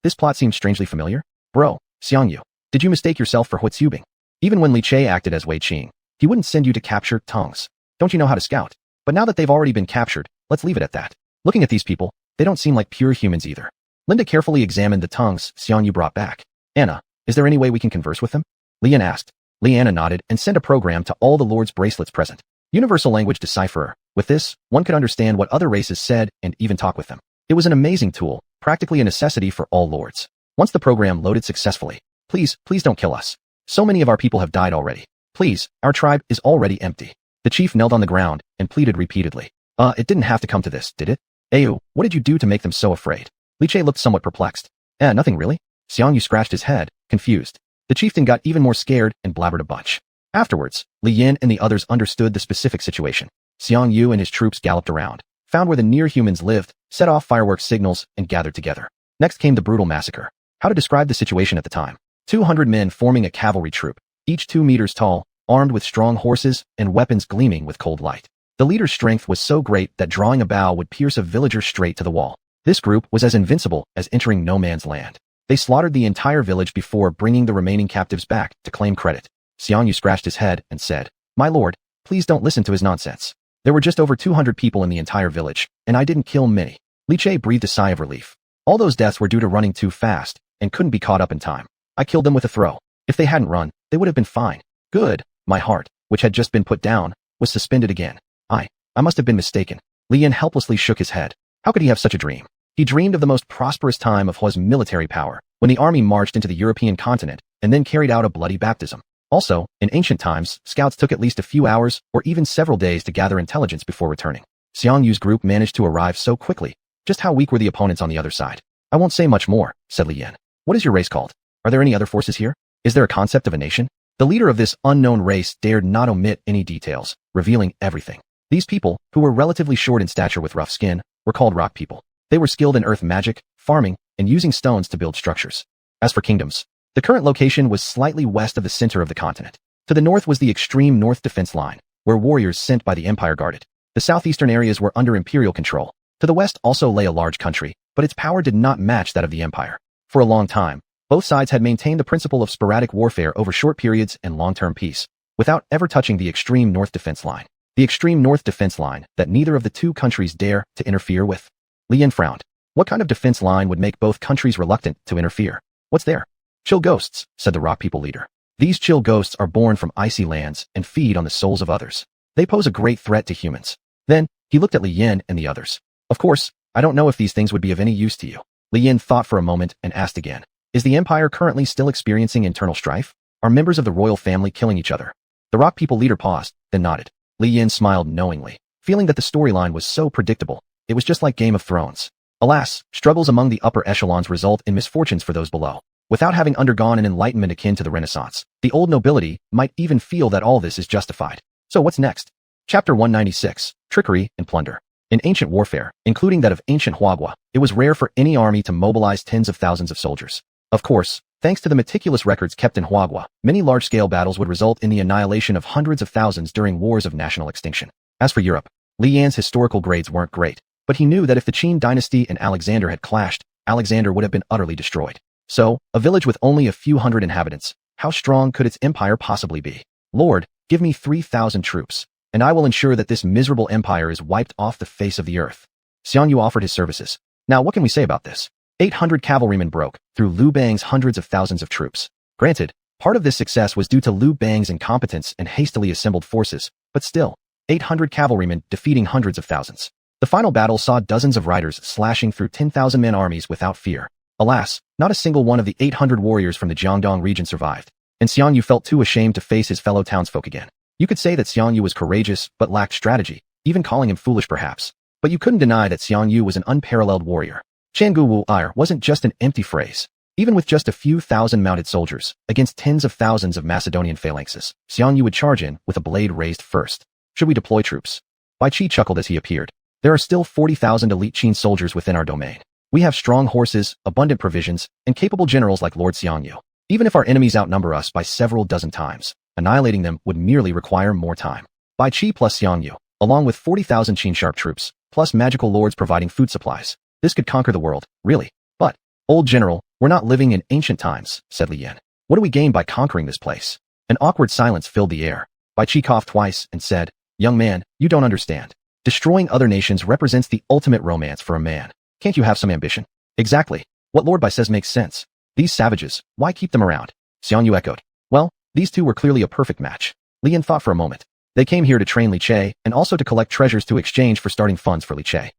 [SPEAKER 1] This plot seems strangely familiar. Bro, Xiangyu, did you mistake yourself for Huitzubing? Even when Li Che acted as Wei Qing, he wouldn't send you to capture tongues. Don't you know how to scout? But now that they've already been captured, let's leave it at that. Looking at these people, they don't seem like pure humans either. Linda carefully examined the tongues Xiangyu brought back. Anna, is there any way we can converse with them? Lian asked. Liana nodded and sent a program to all the Lord's bracelets present. Universal language decipherer. With this, one could understand what other races said and even talk with them. It was an amazing tool, practically a necessity for all lords. Once the program loaded successfully, please don't kill us. So many of our people have died already. Please, our tribe is already empty. The chief knelt on the ground and pleaded repeatedly. It didn't have to come to this, did it? Ayu, what did you do to make them so afraid? Li Che looked somewhat perplexed. Nothing really. Xiangyu scratched his head, confused. The chieftain got even more scared and blabbered a bunch. Afterwards, Li Yin and the others understood the specific situation. Xiangyu and his troops galloped around, found where the near-humans lived, set off fireworks signals, and gathered together. Next came the brutal massacre. How to describe the situation at the time? 200 men forming a cavalry troop, each 2 meters tall, armed with strong horses and weapons gleaming with cold light. The leader's strength was so great that drawing a bow would pierce a villager straight to the wall. This group was as invincible as entering no man's land. They slaughtered the entire village before bringing the remaining captives back to claim credit. Xiangyu scratched his head and said, My lord, please don't listen to his nonsense. There were just over 200 people in the entire village, and I didn't kill many. Li Che breathed a sigh of relief. All those deaths were due to running too fast and couldn't be caught up in time. I killed them with a throw. If they hadn't run, they would have been fine. Good. My heart, which had just been put down, was suspended again. I must have been mistaken. Li Yin helplessly shook his head. How could he have such a dream? He dreamed of the most prosperous time of Hua's military power, when the army marched into the European continent and then carried out a bloody baptism. Also, in ancient times, scouts took at least a few hours or even several days to gather intelligence before returning. Xiangyu's group managed to arrive so quickly. Just how weak were the opponents on the other side? I won't say much more, said Li Yin. What is your race called? Are there any other forces here? Is there a concept of a nation? The leader of this unknown race dared not omit any details, revealing everything. These people, who were relatively short in stature with rough skin, were called rock people. They were skilled in earth magic, farming, and using stones to build structures. As for kingdoms, the current location was slightly west of the center of the continent. To the north was the extreme north defense line, where warriors sent by the empire guarded. The southeastern areas were under imperial control. To the west also lay a large country, but its power did not match that of the empire. For a long time, both sides had maintained the principle of sporadic warfare over short periods and long-term peace, without ever touching the extreme north defense line. The extreme north defense line that neither of the two countries dare to interfere with. Li Yin frowned. What kind of defense line would make both countries reluctant to interfere? What's there? Chill ghosts, said the rock people leader. These chill ghosts are born from icy lands and feed on the souls of others. They pose a great threat to humans. Then, he looked at Li Yin and the others. Of course, I don't know if these things would be of any use to you. Li Yin thought for a moment and asked again. Is the empire currently still experiencing internal strife? Are members of the royal family killing each other? The rock people leader paused, then nodded. Li Yin smiled knowingly, feeling that the storyline was so predictable. It was just like Game of Thrones. Alas, struggles among the upper echelons result in misfortunes for those below. Without having undergone an enlightenment akin to the Renaissance, the old nobility might even feel that all this is justified. So what's next? Chapter 196, Trickery and Plunder. In ancient warfare, including that of ancient Huagua, it was rare for any army to mobilize tens of thousands of soldiers. Of course, thanks to the meticulous records kept in Huagua, many large-scale battles would result in the annihilation of hundreds of thousands during wars of national extinction. As for Europe, Li Yan's historical grades weren't great, but he knew that if the Qin dynasty and Alexander had clashed, Alexander would have been utterly destroyed. So, a village with only a few hundred inhabitants, how strong could its empire possibly be? Lord, give me 3,000 troops, and I will ensure that this miserable empire is wiped off the face of the earth. Xianyu offered his services. Now what can we say about this? 800 cavalrymen broke through Liu Bang's hundreds of thousands of troops. Granted, part of this success was due to Liu Bang's incompetence and hastily assembled forces, but still, 800 cavalrymen defeating hundreds of thousands. The final battle saw dozens of riders slashing through 10,000-man armies without fear. Alas, not a single one of the 800 warriors from the Jiangdong region survived, and Xianyu felt too ashamed to face his fellow townsfolk again. You could say that Xianyu was courageous but lacked strategy, even calling him foolish perhaps. But you couldn't deny that Xianyu was an unparalleled warrior. Changu Wu Ir wasn't just an empty phrase. Even with just a few thousand mounted soldiers, against tens of thousands of Macedonian phalanxes, Xianyu would charge in with a blade raised first. Should we deploy troops? Bai Qi chuckled as he appeared. There are still 40,000 elite Qin soldiers within our domain. We have strong horses, abundant provisions, and capable generals like Lord Xiangyu. Even if our enemies outnumber us by several dozen times, annihilating them would merely require more time. Bai Qi plus Xiangyu, along with 40,000 Qin sharp troops, plus magical lords providing food supplies. This could conquer the world, really. But, old general, we're not living in ancient times, said Li Yan. What do we gain by conquering this place? An awkward silence filled the air. Bai Qi coughed twice and said, young man, you don't understand. Destroying other nations represents the ultimate romance for a man. Can't you have some ambition? Exactly. What Lord Bai says makes sense. These savages, why keep them around? Xuanyu echoed. Well, these two were clearly a perfect match. Li Yan thought for a moment. They came here to train Li Che and also to collect treasures to exchange for starting funds for Li Che.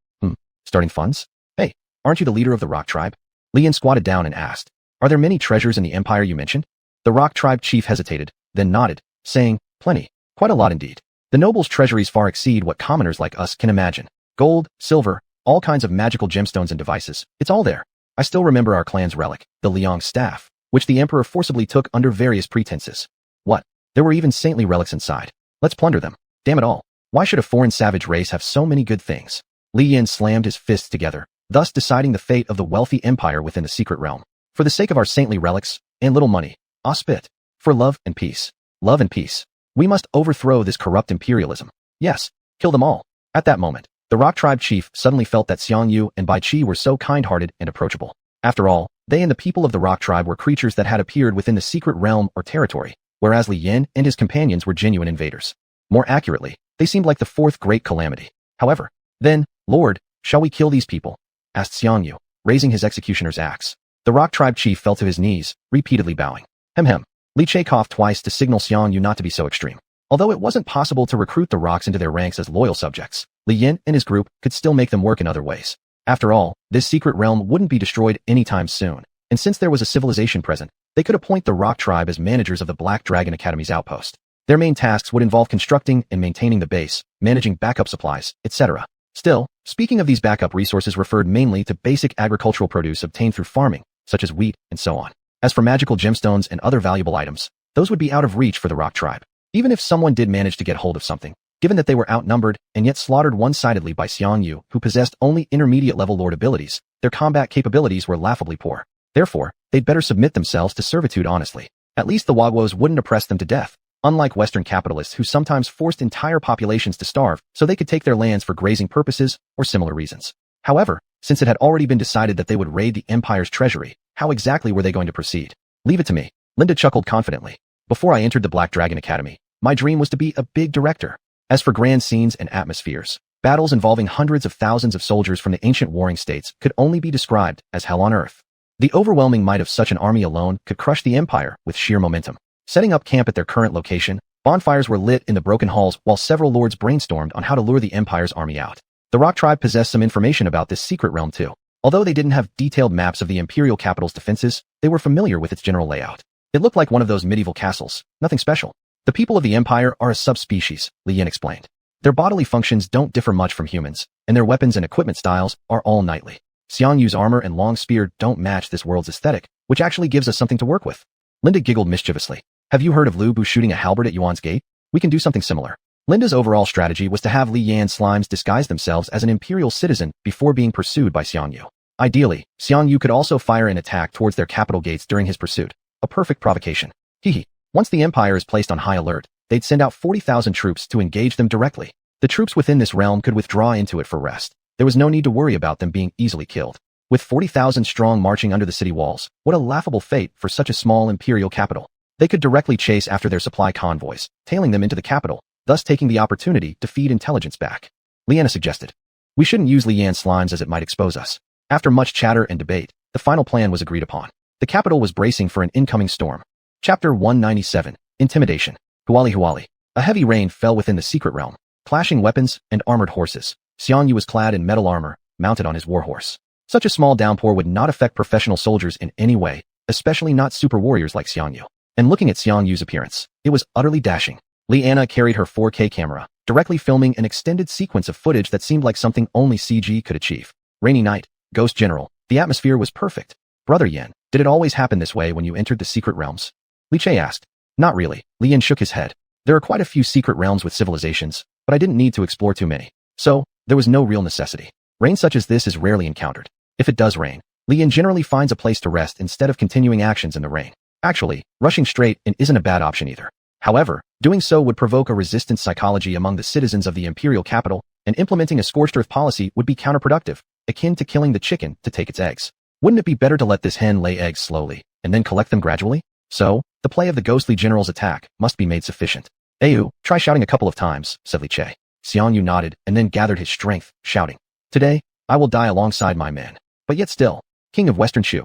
[SPEAKER 1] Starting funds? Hey, aren't you the leader of the Rock Tribe? Li Yan squatted down and asked. Are there many treasures in the empire you mentioned? The Rock Tribe chief hesitated, then nodded, saying, plenty. Quite a lot indeed. The nobles' treasuries far exceed what commoners like us can imagine. Gold, silver, all kinds of magical gemstones and devices. It's all there. I still remember our clan's relic, the Liang staff, which the emperor forcibly took under various pretenses. What? There were even saintly relics inside. Let's plunder them. Damn it all. Why should a foreign savage race have so many good things? Li Yan slammed his fists together, thus deciding the fate of the wealthy empire within the secret realm. For the sake of our saintly relics, and little money, I'll spit. For love and peace. Love and peace. We must overthrow this corrupt imperialism. Yes, kill them all. At that moment, the Rock Tribe chief suddenly felt that Xuanyu and Bai Qi were so kind-hearted and approachable. After all, they and the people of the Rock Tribe were creatures that had appeared within the secret realm or territory, whereas Li Yan and his companions were genuine invaders. More accurately, they seemed like the fourth great calamity. However, then, Lord, shall we kill these people? Asked Xuanyu, raising his executioner's axe. The Rock Tribe chief fell to his knees, repeatedly bowing. Hem. Li Che coughed twice to signal Xuanyu not to be so extreme. Although it wasn't possible to recruit the Rocks into their ranks as loyal subjects, Li Yan and his group could still make them work in other ways. After all, this secret realm wouldn't be destroyed anytime soon, and since there was a civilization present, they could appoint the Rock Tribe as managers of the Black Dragon Academy's outpost. Their main tasks would involve constructing and maintaining the base, managing backup supplies, etc. Still, speaking of these backup resources referred mainly to basic agricultural produce obtained through farming, such as wheat and so on. As for magical gemstones and other valuable items, those would be out of reach for the Rock Tribe. Even if someone did manage to get hold of something, given that they were outnumbered and yet slaughtered one-sidedly by Xuanyu, who possessed only intermediate-level lord abilities, their combat capabilities were laughably poor. Therefore, they'd better submit themselves to servitude honestly. At least the Wagwos wouldn't oppress them to death, unlike Western capitalists who sometimes forced entire populations to starve so they could take their lands for grazing purposes or similar reasons. However, since it had already been decided that they would raid the Empire's treasury, how exactly were they going to proceed? Leave it to me. Linda chuckled confidently. Before I entered the Black Dragon Academy, my dream was to be a big director. As for grand scenes and atmospheres, battles involving hundreds of thousands of soldiers from the ancient warring states could only be described as hell on earth. The overwhelming might of such an army alone could crush the Empire with sheer momentum. Setting up camp at their current location, bonfires were lit in the broken halls while several lords brainstormed on how to lure the Empire's army out. The Rock Tribe possessed some information about this secret realm too. Although they didn't have detailed maps of the Imperial capital's defenses, they were familiar with its general layout. It looked like one of those medieval castles, nothing special. The people of the Empire are a subspecies, Li Yan explained. Their bodily functions don't differ much from humans, and their weapons and equipment styles are all knightly. Xianyu's armor and long spear don't match this world's aesthetic, which actually gives us something to work with. Linda giggled mischievously. Have you heard of Lu Bu shooting a halberd at Yuan's gate? We can do something similar. Linda's overall strategy was to have Li Yan slimes disguise themselves as an imperial citizen before being pursued by Xianyu. Ideally, Xianyu could also fire an attack towards their capital gates during his pursuit. A perfect provocation. Hehe. Once the Empire is placed on high alert, they'd send out 40,000 troops to engage them directly. The troops within this realm could withdraw into it for rest. There was no need to worry about them being easily killed. With 40,000 strong marching under the city walls, what a laughable fate for such a small imperial capital. They could directly chase after their supply convoys, tailing them into the capital, thus taking the opportunity to feed intelligence back. Liana suggested. We shouldn't use Li Yan's slimes as it might expose us. After much chatter and debate, the final plan was agreed upon. The capital was bracing for an incoming storm. Chapter 197, Intimidation. Huali. A heavy rain fell within the secret realm, clashing weapons and armored horses. Xianyu was clad in metal armor, mounted on his warhorse. Such a small downpour would not affect professional soldiers in any way, especially not super warriors like Xianyu. And looking at Xianyu's appearance, it was utterly dashing. Liana carried her 4K camera, directly filming an extended sequence of footage that seemed like something only CG could achieve. Rainy night, Ghost General, the atmosphere was perfect. Brother Yan, did it always happen this way when you entered the secret realms? Li Che asked. Not really, Li Yan shook his head. There are quite a few secret realms with civilizations, but I didn't need to explore too many. So, there was no real necessity. Rain such as this is rarely encountered. If it does rain, Li Yan generally finds a place to rest instead of continuing actions in the rain. Actually, rushing straight in isn't a bad option either. However, doing so would provoke a resistance psychology among the citizens of the imperial capital, and implementing a scorched earth policy would be counterproductive, akin to killing the chicken to take its eggs. Wouldn't it be better to let this hen lay eggs slowly, and then collect them gradually? So, the play of the ghostly general's attack must be made sufficient. Ayu, try shouting a couple of times, said Li Che. Xuanhuan nodded and then gathered his strength, shouting, "Today, I will die alongside my men. But yet still, king of Western Shu."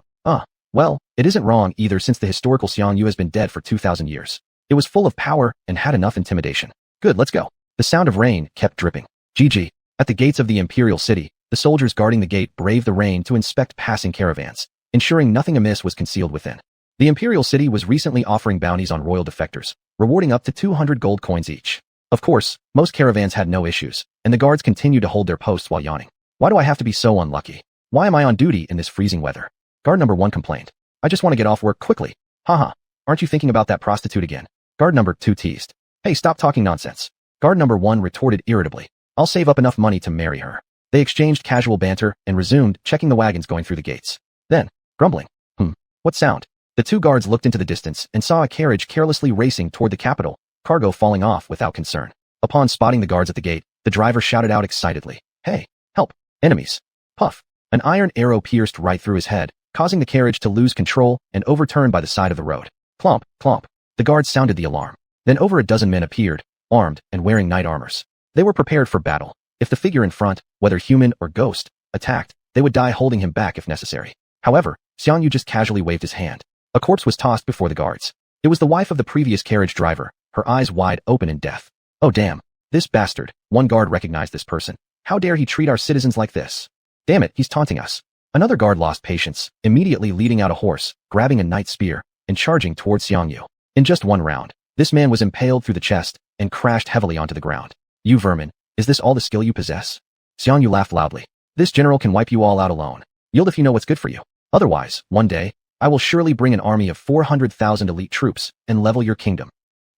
[SPEAKER 1] Well, it isn't wrong either since the historical Xuanhuan has been dead for 2,000 years. It was full of power and had enough intimidation. Good, let's go. The sound of rain kept dripping. GG. At the gates of the imperial city, the soldiers guarding the gate braved the rain to inspect passing caravans, ensuring nothing amiss was concealed within. The imperial city was recently offering bounties on royal defectors, rewarding up to 200 gold coins each. Of course, most caravans had no issues, and the guards continued to hold their posts while yawning. Why do I have to be so unlucky? Why am I on duty in this freezing weather? Guard number 1 complained. I just want to get off work quickly. Haha. Aren't you thinking about that prostitute again? Guard number 2 teased. Hey, stop talking nonsense. Guard number 1 retorted irritably. I'll save up enough money to marry her. They exchanged casual banter and resumed checking the wagons going through the gates. Then, grumbling. What sound? The 2 guards looked into the distance and saw a carriage carelessly racing toward the capital, cargo falling off without concern. Upon spotting the guards at the gate, the driver shouted out excitedly, "Hey, help! Enemies!" Puff! An iron arrow pierced right through his head, causing the carriage to lose control and overturn by the side of the road. Clomp, clomp. The guards sounded the alarm. Then over a dozen men appeared, armed and wearing knight armors. They were prepared for battle. If the figure in front, whether human or ghost, attacked, they would die holding him back if necessary. However, Xuanhuan just casually waved his hand. A corpse was tossed before the guards. It was the wife of the previous carriage driver, her eyes wide open in death. Oh damn. This bastard. One guard recognized this person. How dare he treat our citizens like this? Damn it, he's taunting us. Another guard lost patience, immediately leading out a horse, grabbing a knight's spear, and charging towards Xuanhuan. In just one round, this man was impaled through the chest and crashed heavily onto the ground. You vermin, is this all the skill you possess? Xuanhuan laughed loudly. This general can wipe you all out alone. Yield if you know what's good for you. Otherwise, one day, I will surely bring an army of 400,000 elite troops and level your kingdom.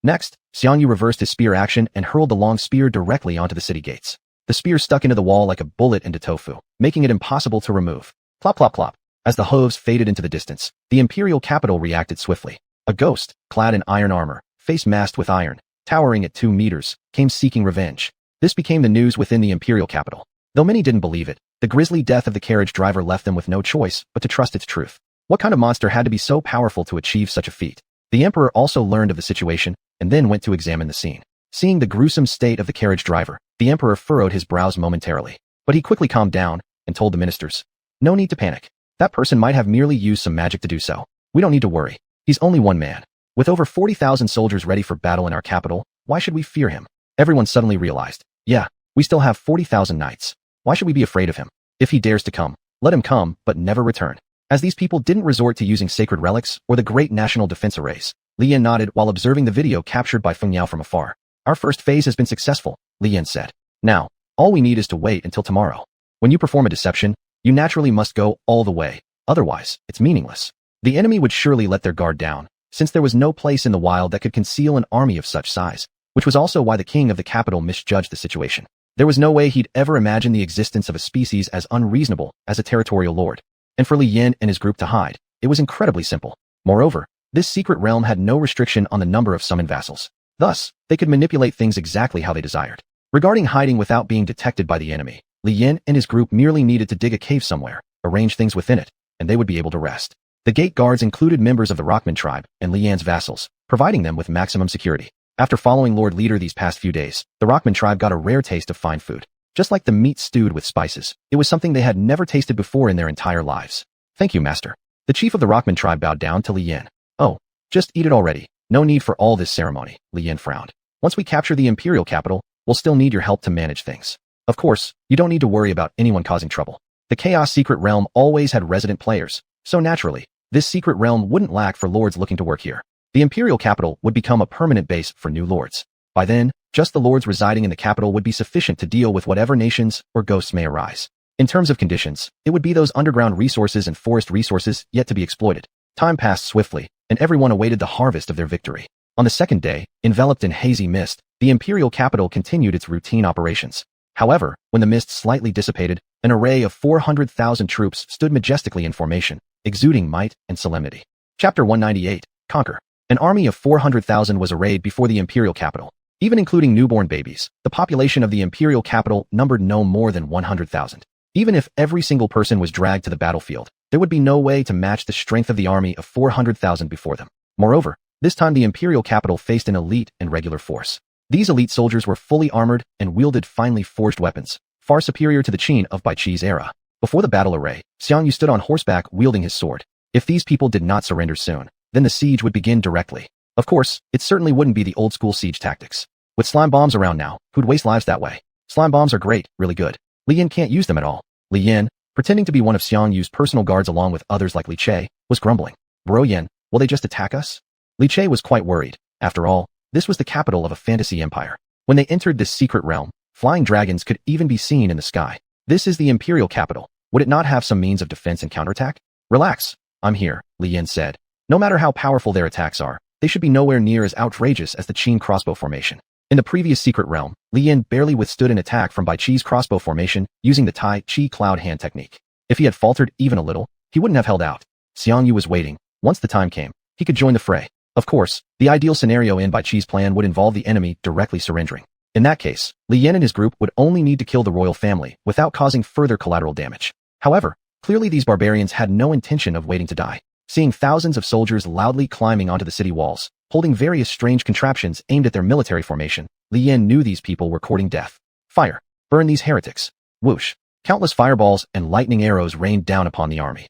[SPEAKER 1] Next, Xuanhuan reversed his spear action and hurled the long spear directly onto the city gates. The spear stuck into the wall like a bullet into tofu, making it impossible to remove. Plop plop plop. As the hooves faded into the distance, the imperial capital reacted swiftly. A ghost, clad in iron armor, face masked with iron, towering at 2 meters, came seeking revenge. This became the news within the imperial capital. Though many didn't believe it, the grisly death of the carriage driver left them with no choice but to trust its truth. What kind of monster had to be so powerful to achieve such a feat? The emperor also learned of the situation and then went to examine the scene. Seeing the gruesome state of the carriage driver, the emperor furrowed his brows momentarily, but he quickly calmed down and told the ministers, "No need to panic. That person might have merely used some magic to do so. We don't need to worry. He's only one man. With over 40,000 soldiers ready for battle in our capital, why should we fear him?" Everyone suddenly realized, yeah, we still have 40,000 knights. Why should we be afraid of him? If he dares to come, let him come, but never return. As these people didn't resort to using sacred relics or the great national defense arrays, Li Yan nodded while observing the video captured by Feng Yao from afar. Our first phase has been successful, Li Yan said. Now, all we need is to wait until tomorrow. When you perform a deception, you naturally must go all the way. Otherwise, it's meaningless. The enemy would surely let their guard down, since there was no place in the wild that could conceal an army of such size, which was also why the king of the capital misjudged the situation. There was no way he'd ever imagine the existence of a species as unreasonable as a territorial lord. And for Li Yan and his group to hide, it was incredibly simple. Moreover, this secret realm had no restriction on the number of summoned vassals. Thus, they could manipulate things exactly how they desired. Regarding hiding without being detected by the enemy, Li Yan and his group merely needed to dig a cave somewhere, arrange things within it, and they would be able to rest. The gate guards included members of the Rockman tribe and Li Yan's vassals, providing them with maximum security. After following Lord Leader these past few days, the Rockman tribe got a rare taste of fine food. Just like the meat stewed with spices, it was something they had never tasted before in their entire lives. Thank you, master. The chief of the Rockman tribe bowed down to Li Yan. Oh, just eat it already. No need for all this ceremony, Li Yan frowned. Once we capture the imperial capital, we'll still need your help to manage things. Of course, you don't need to worry about anyone causing trouble. The Chaos Secret Realm always had resident players, so naturally, this secret realm wouldn't lack for lords looking to work here. The imperial capital would become a permanent base for new lords. By then, just the lords residing in the capital would be sufficient to deal with whatever nations or ghosts may arise. In terms of conditions, it would be those underground resources and forest resources yet to be exploited. Time passed swiftly, and everyone awaited the harvest of their victory. On the second day, enveloped in hazy mist, the imperial capital continued its routine operations. However, when the mist slightly dissipated, an array of 400,000 troops stood majestically in formation, exuding might and solemnity. Chapter 198, Conquer. An army of 400,000 was arrayed before the imperial capital. Even including newborn babies, the population of the imperial capital numbered no more than 100,000. Even if every single person was dragged to the battlefield, there would be no way to match the strength of the army of 400,000 before them. Moreover, this time the imperial capital faced an elite and regular force. These elite soldiers were fully armored and wielded finely forged weapons, far superior to the Qin of Baiqi's era. Before the battle array, Xiangyu stood on horseback wielding his sword. If these people did not surrender soon, then the siege would begin directly. Of course, it certainly wouldn't be the old-school siege tactics. With slime bombs around now, who'd waste lives that way? Slime bombs are great, really good. Li Yin can't use them at all. Li Yin, pretending to be one of Xiangyu's personal guards along with others like Li Che, was grumbling. Bro Yin, will they just attack us? Li Che was quite worried. After all, this was the capital of a fantasy empire. When they entered this secret realm, flying dragons could even be seen in the sky. This is the imperial capital. Would it not have some means of defense and counterattack? Relax. I'm here, Li Yin said. No matter how powerful their attacks are, they should be nowhere near as outrageous as the Qin crossbow formation. In the previous secret realm, Li Yin barely withstood an attack from Baiqi's crossbow formation using the Tai Chi cloud hand technique. If he had faltered even a little, he wouldn't have held out. Xiangyu was waiting. Once the time came, he could join the fray. Of course, the ideal scenario in Baiqi's plan would involve the enemy directly surrendering. In that case, Li Yin and his group would only need to kill the royal family without causing further collateral damage. However, clearly these barbarians had no intention of waiting to die. Seeing thousands of soldiers loudly climbing onto the city walls, holding various strange contraptions aimed at their military formation, Li Yin knew these people were courting death. Fire! Burn these heretics! Whoosh! Countless fireballs and lightning arrows rained down upon the army.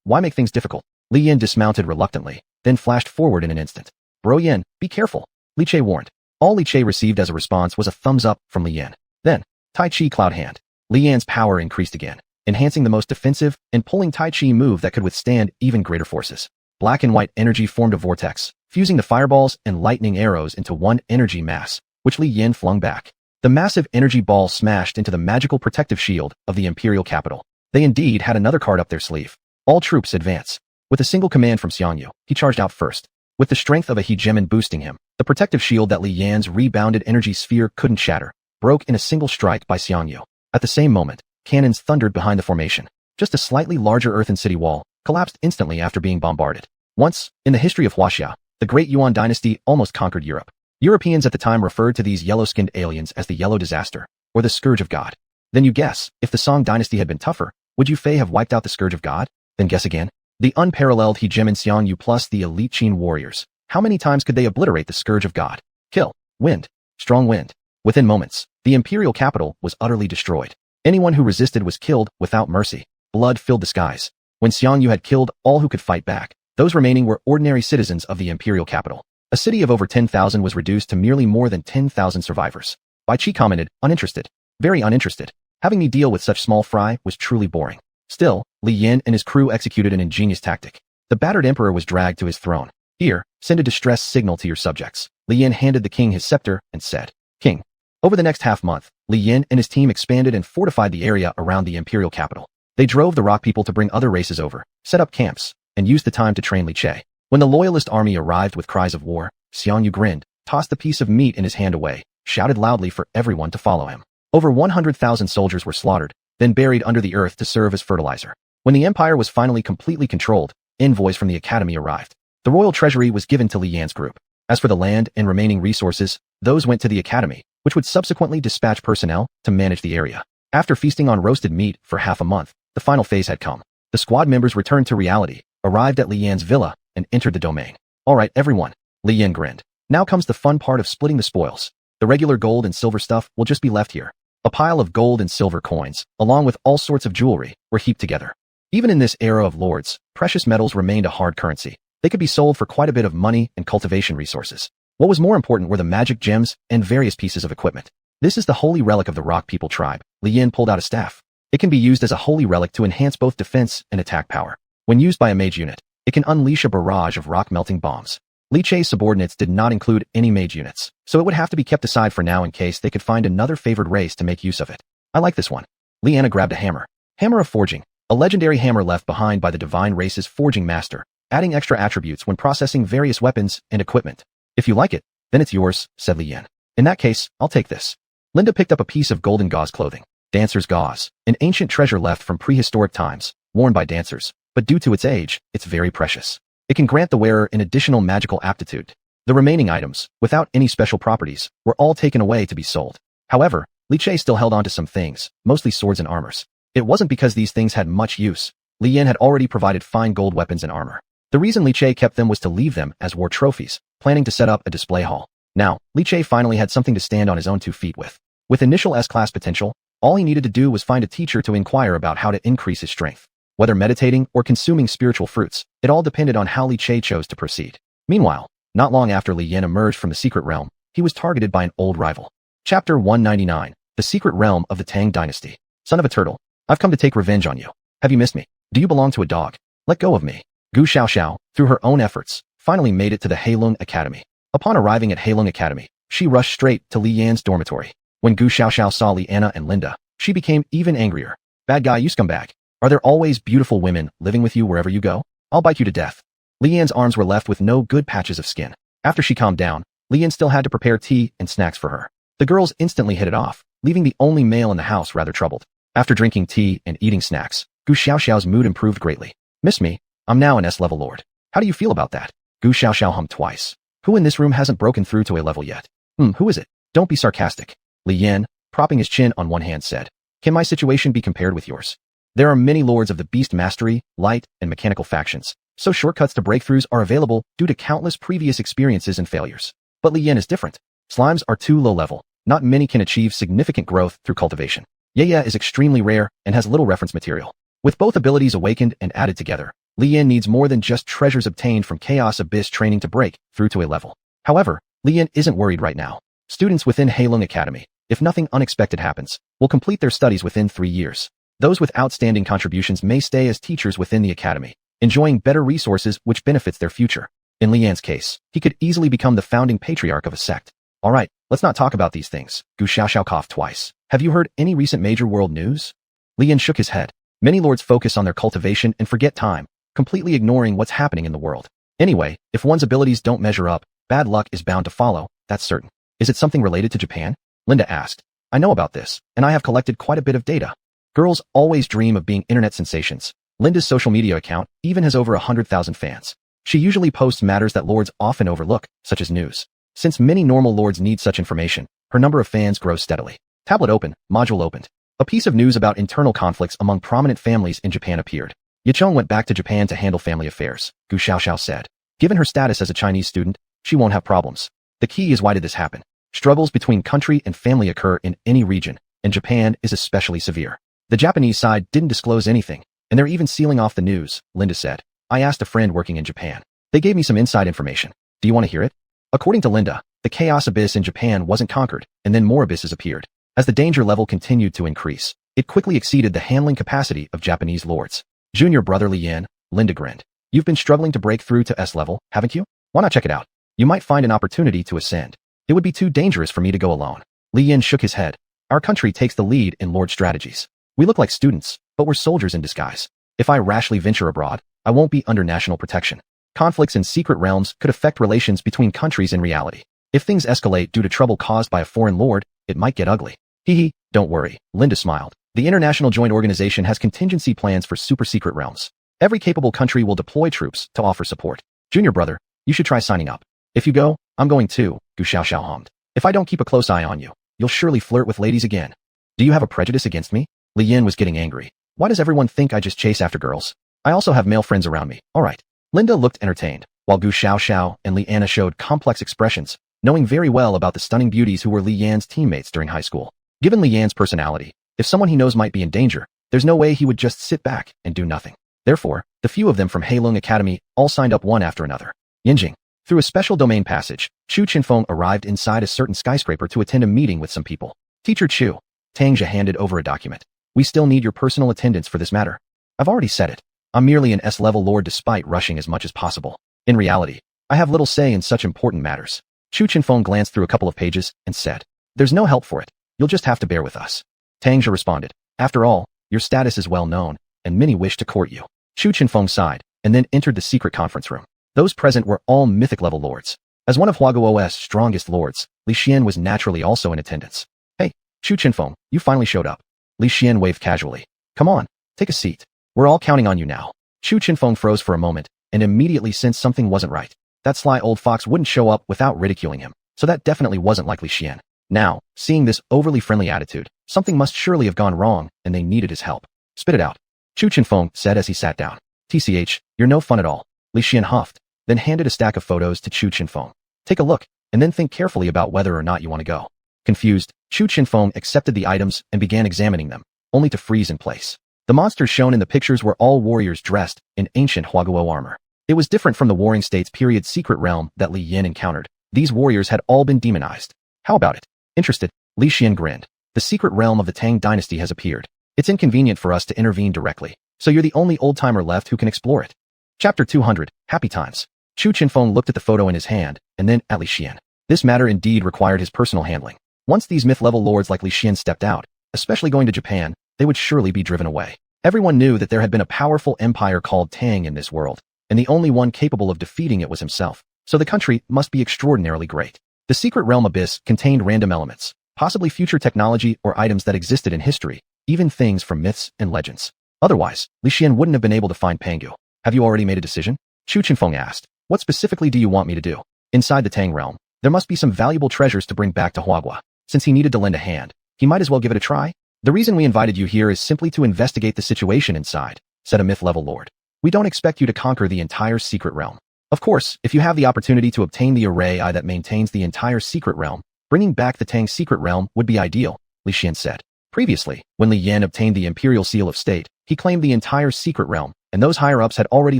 [SPEAKER 1] Why make things difficult? Li Yin dismounted reluctantly, then flashed forward in an instant. Bro Yin, be careful, Li Che warned. All Li Che received as a response was a thumbs up from Li Yin. Then, Tai Chi cloud hand. Li Yan's power increased again, enhancing the most defensive and pulling Tai Chi move that could withstand even greater forces. Black and white energy formed a vortex, fusing the fireballs and lightning arrows into one energy mass, which Li Yin flung back. The massive energy ball smashed into the magical protective shield of the imperial capital. They indeed had another card up their sleeve. All troops advance. With a single command from Xiangyu, he charged out first. With the strength of a hegemon boosting him, the protective shield that Li Yan's rebounded energy sphere couldn't shatter, broke in a single strike by Xiangyu. At the same moment, cannons thundered behind the formation. Just a slightly larger earthen city wall collapsed instantly after being bombarded. Once, in the history of Huaxia, the Great Yuan dynasty almost conquered Europe. Europeans at the time referred to these yellow-skinned aliens as the Yellow Disaster, or the Scourge of God. Then you guess, if the Song dynasty had been tougher, would Yu Fei have wiped out the Scourge of God? Then guess again. The unparalleled hegemon Xiangyu plus the elite Qin warriors. How many times could they obliterate the Scourge of God? Kill. Wind. Strong wind. Within moments, the imperial capital was utterly destroyed. Anyone who resisted was killed without mercy. Blood filled the skies. When Xiangyu had killed all who could fight back, those remaining were ordinary citizens of the imperial capital. A city of over 10,000 was reduced to merely more than 10,000 survivors. Baiqi commented, uninterested. Very uninterested. Having me deal with such small fry was truly boring. Still, Li Yin and his crew executed an ingenious tactic. The battered emperor was dragged to his throne. Here, send a distress signal to your subjects. Li Yin handed the king his scepter and said, King. Over the next half-month, Li Yin and his team expanded and fortified the area around the imperial capital. They drove the rock people to bring other races over, set up camps, and used the time to train Li Che. When the loyalist army arrived with cries of war, Xiangyu grinned, tossed the piece of meat in his hand away, shouted loudly for everyone to follow him. Over 100,000 soldiers were slaughtered, then buried under the earth to serve as fertilizer. When the empire was finally completely controlled, envoys from the academy arrived. The royal treasury was given to Li Yan's group. As for the land and remaining resources, those went to the academy, which would subsequently dispatch personnel to manage the area. After feasting on roasted meat for half a month, the final phase had come. The squad members returned to reality, arrived at Li Yan's villa, and entered the domain. All right, everyone. Li Yan grinned. Now comes the fun part of splitting the spoils. The regular gold and silver stuff will just be left here. A pile of gold and silver coins, along with all sorts of jewelry, were heaped together. Even in this era of lords, precious metals remained a hard currency. They could be sold for quite a bit of money and cultivation resources. What was more important were the magic gems and various pieces of equipment. This is the holy relic of the Rock People tribe. Li Yin pulled out a staff. It can be used as a holy relic to enhance both defense and attack power. When used by a mage unit, it can unleash a barrage of rock-melting bombs. Li Che's subordinates did not include any mage units, so it would have to be kept aside for now in case they could find another favored race to make use of it. I like this one. Liana grabbed a hammer. Hammer of Forging, a legendary hammer left behind by the divine race's forging master, adding extra attributes when processing various weapons and equipment. If you like it, then it's yours, said Li Yan. In that case, I'll take this. Linda picked up a piece of golden gauze clothing. Dancer's gauze, an ancient treasure left from prehistoric times, worn by dancers, but due to its age, it's very precious. It can grant the wearer an additional magical aptitude. The remaining items, without any special properties, were all taken away to be sold. However, Li Che still held on to some things, mostly swords and armors. It wasn't because these things had much use. Li Yan had already provided fine gold weapons and armor. The reason Li Che kept them was to leave them as war trophies, planning to set up a display hall. Now, Li Che finally had something to stand on his own 2 feet with. With initial S-class potential, all he needed to do was find a teacher to inquire about how to increase his strength. Whether meditating or consuming spiritual fruits, it all depended on how Li Che chose to proceed. Meanwhile, not long after Li Yan emerged from the secret realm, he was targeted by an old rival. Chapter 199, The Secret Realm of the Tang Dynasty. Son of a turtle, I've come to take revenge on you. Have you missed me? Do you belong to a dog? Let go of me. Gu Xiaoxiao, through her own efforts, finally made it to the Heilong Academy. Upon arriving at Heilong Academy, she rushed straight to Li Yan's dormitory. When Gu Xiaoxiao saw Li Anna and Linda, she became even angrier. Bad guy, you scumbag. Are there always beautiful women living with you wherever you go? I'll bite you to death. Li Yan's arms were left with no good patches of skin. After she calmed down, Li Yan still had to prepare tea and snacks for her. The girls instantly hit it off, leaving the only male in the house rather troubled. After drinking tea and eating snacks, Gu Xiaoxiao's mood improved greatly. Miss me? I'm now an S-level lord. How do you feel about that? Gu Xiaoxiao hummed twice. Who in this room hasn't broken through to a level yet? Who is it? Don't be sarcastic. Li Yan, propping his chin on one hand, said. Can my situation be compared with yours? There are many lords of the beast mastery, light, and mechanical factions, so shortcuts to breakthroughs are available due to countless previous experiences and failures. But Li Yan is different. Slimes are too low level. Not many can achieve significant growth through cultivation. Ye is extremely rare and has little reference material. With both abilities awakened and added together, Li Yan needs more than just treasures obtained from Chaos Abyss training to break through to a level. However, Li Yan isn't worried right now. Students within Heilong Academy, if nothing unexpected happens, will complete their studies within 3 years. Those with outstanding contributions may stay as teachers within the academy, enjoying better resources which benefits their future. In Li Yan's case, he could easily become the founding patriarch of a sect. Alright, let's not talk about these things. Gu Xiaoxiao coughed twice. Have you heard any recent major world news? Li Yan shook his head. Many lords focus on their cultivation and forget time, completely ignoring what's happening in the world. Anyway, if one's abilities don't measure up, bad luck is bound to follow, that's certain. Is it something related to Japan? Linda asked. I know about this, and I have collected quite a bit of data. Girls always dream of being internet sensations. Linda's social media account even has over 100,000 fans. She usually posts matters that lords often overlook, such as news. Since many normal lords need such information, her number of fans grows steadily. Tablet open, module opened. A piece of news about internal conflicts among prominent families in Japan appeared. Yicheng went back to Japan to handle family affairs, Gu Xiaoxiao said. Given her status as a Chinese student, she won't have problems. The key is why did this happen? Struggles between country and family occur in any region, and Japan is especially severe. The Japanese side didn't disclose anything, and they're even sealing off the news, Linda said. I asked a friend working in Japan. They gave me some inside information. Do you want to hear it? According to Linda, the Chaos Abyss in Japan wasn't conquered, and then more abysses appeared. As the danger level continued to increase, it quickly exceeded the handling capacity of Japanese lords. Junior brother Li Yan, Linda grinned. You've been struggling to break through to S level, haven't you? Why not check it out? You might find an opportunity to ascend. It would be too dangerous for me to go alone. Li Yan shook his head. Our country takes the lead in lord strategies. We look like students, but we're soldiers in disguise. If I rashly venture abroad, I won't be under national protection. Conflicts in secret realms could affect relations between countries in reality. If things escalate due to trouble caused by a foreign lord, it might get ugly. Hee, don't worry, Linda smiled. The International Joint Organization has contingency plans for super secret realms. Every capable country will deploy troops to offer support. Junior brother, you should try signing up. If you go, I'm going too, Gu Xiaoxiao hummed. If I don't keep a close eye on you, you'll surely flirt with ladies again. Do you have a prejudice against me? Li Yan was getting angry. Why does everyone think I just chase after girls? I also have male friends around me, alright. Linda looked entertained, while Gu Xiaoxiao and Li Anna showed complex expressions, knowing very well about the stunning beauties who were Li Yan's teammates during high school. Given Li Yan's personality, if someone he knows might be in danger, there's no way he would just sit back and do nothing. Therefore, the few of them from Heilong Academy all signed up one after another. Yinjing. Through a special domain passage, Chu Qinfeng arrived inside a certain skyscraper to attend a meeting with some people. Teacher Chu. Tang Jia handed over a document. We still need your personal attendance for this matter. I've already said it. I'm merely an S-level lord despite rushing as much as possible. In reality, I have little say in such important matters. Chu Qinfeng glanced through a couple of pages and said, There's no help for it. You'll just have to bear with us. Tang Jia responded, After all, your status is well known, and many wish to court you. Chu Qinfeng sighed, and then entered the secret conference room. Those present were all mythic-level lords. As one of Huaguo's strongest lords, Li Xian was naturally also in attendance. Hey, Chu Qinfeng, you finally showed up. Li Xian waved casually. Come on, take a seat. We're all counting on you now. Chu Qinfeng froze for a moment, and immediately sensed something wasn't right. That sly old fox wouldn't show up without ridiculing him, so that definitely wasn't like Li Xian. Now, seeing this overly friendly attitude, something must surely have gone wrong, and they needed his help. Spit it out, Chu Chenfeng said as he sat down. TCH, you're no fun at all, Li Xian huffed, then handed a stack of photos to Chu Chenfeng. Take a look, and then think carefully about whether or not you want to go. Confused, Chu Chenfeng accepted the items and began examining them, only to freeze in place. The monsters shown in the pictures were all warriors dressed in ancient Huaguo armor. It was different from the Warring States period secret realm that Li Yin encountered. These warriors had all been demonized. How about it? Interested, Li Xian grinned. The secret realm of the Tang dynasty has appeared. It's inconvenient for us to intervene directly, so you're the only old-timer left who can explore it. Chapter 200, Happy Times. Chu Chenfeng looked at the photo in his hand, and then at Li Xian. This matter indeed required his personal handling. Once these myth-level lords like Li Xian stepped out, especially going to Japan, they would surely be driven away. Everyone knew that there had been a powerful empire called Tang in this world, and the only one capable of defeating it was himself, so the country must be extraordinarily great. The secret realm abyss contained random elements, possibly future technology or items that existed in history, even things from myths and legends. Otherwise, Li Xian wouldn't have been able to find Pangu. Have you already made a decision? Chu Chenfeng asked. What specifically do you want me to do? Inside the Tang realm, there must be some valuable treasures to bring back to Huaguo. Since he needed to lend a hand, he might as well give it a try. The reason we invited you here is simply to investigate the situation inside, said a myth-level lord. We don't expect you to conquer the entire secret realm. Of course, if you have the opportunity to obtain the array that maintains the entire secret realm, bringing back the Tang secret realm would be ideal, Li Xian said. Previously, when Li Yan obtained the imperial seal of state, he claimed the entire secret realm, and those higher-ups had already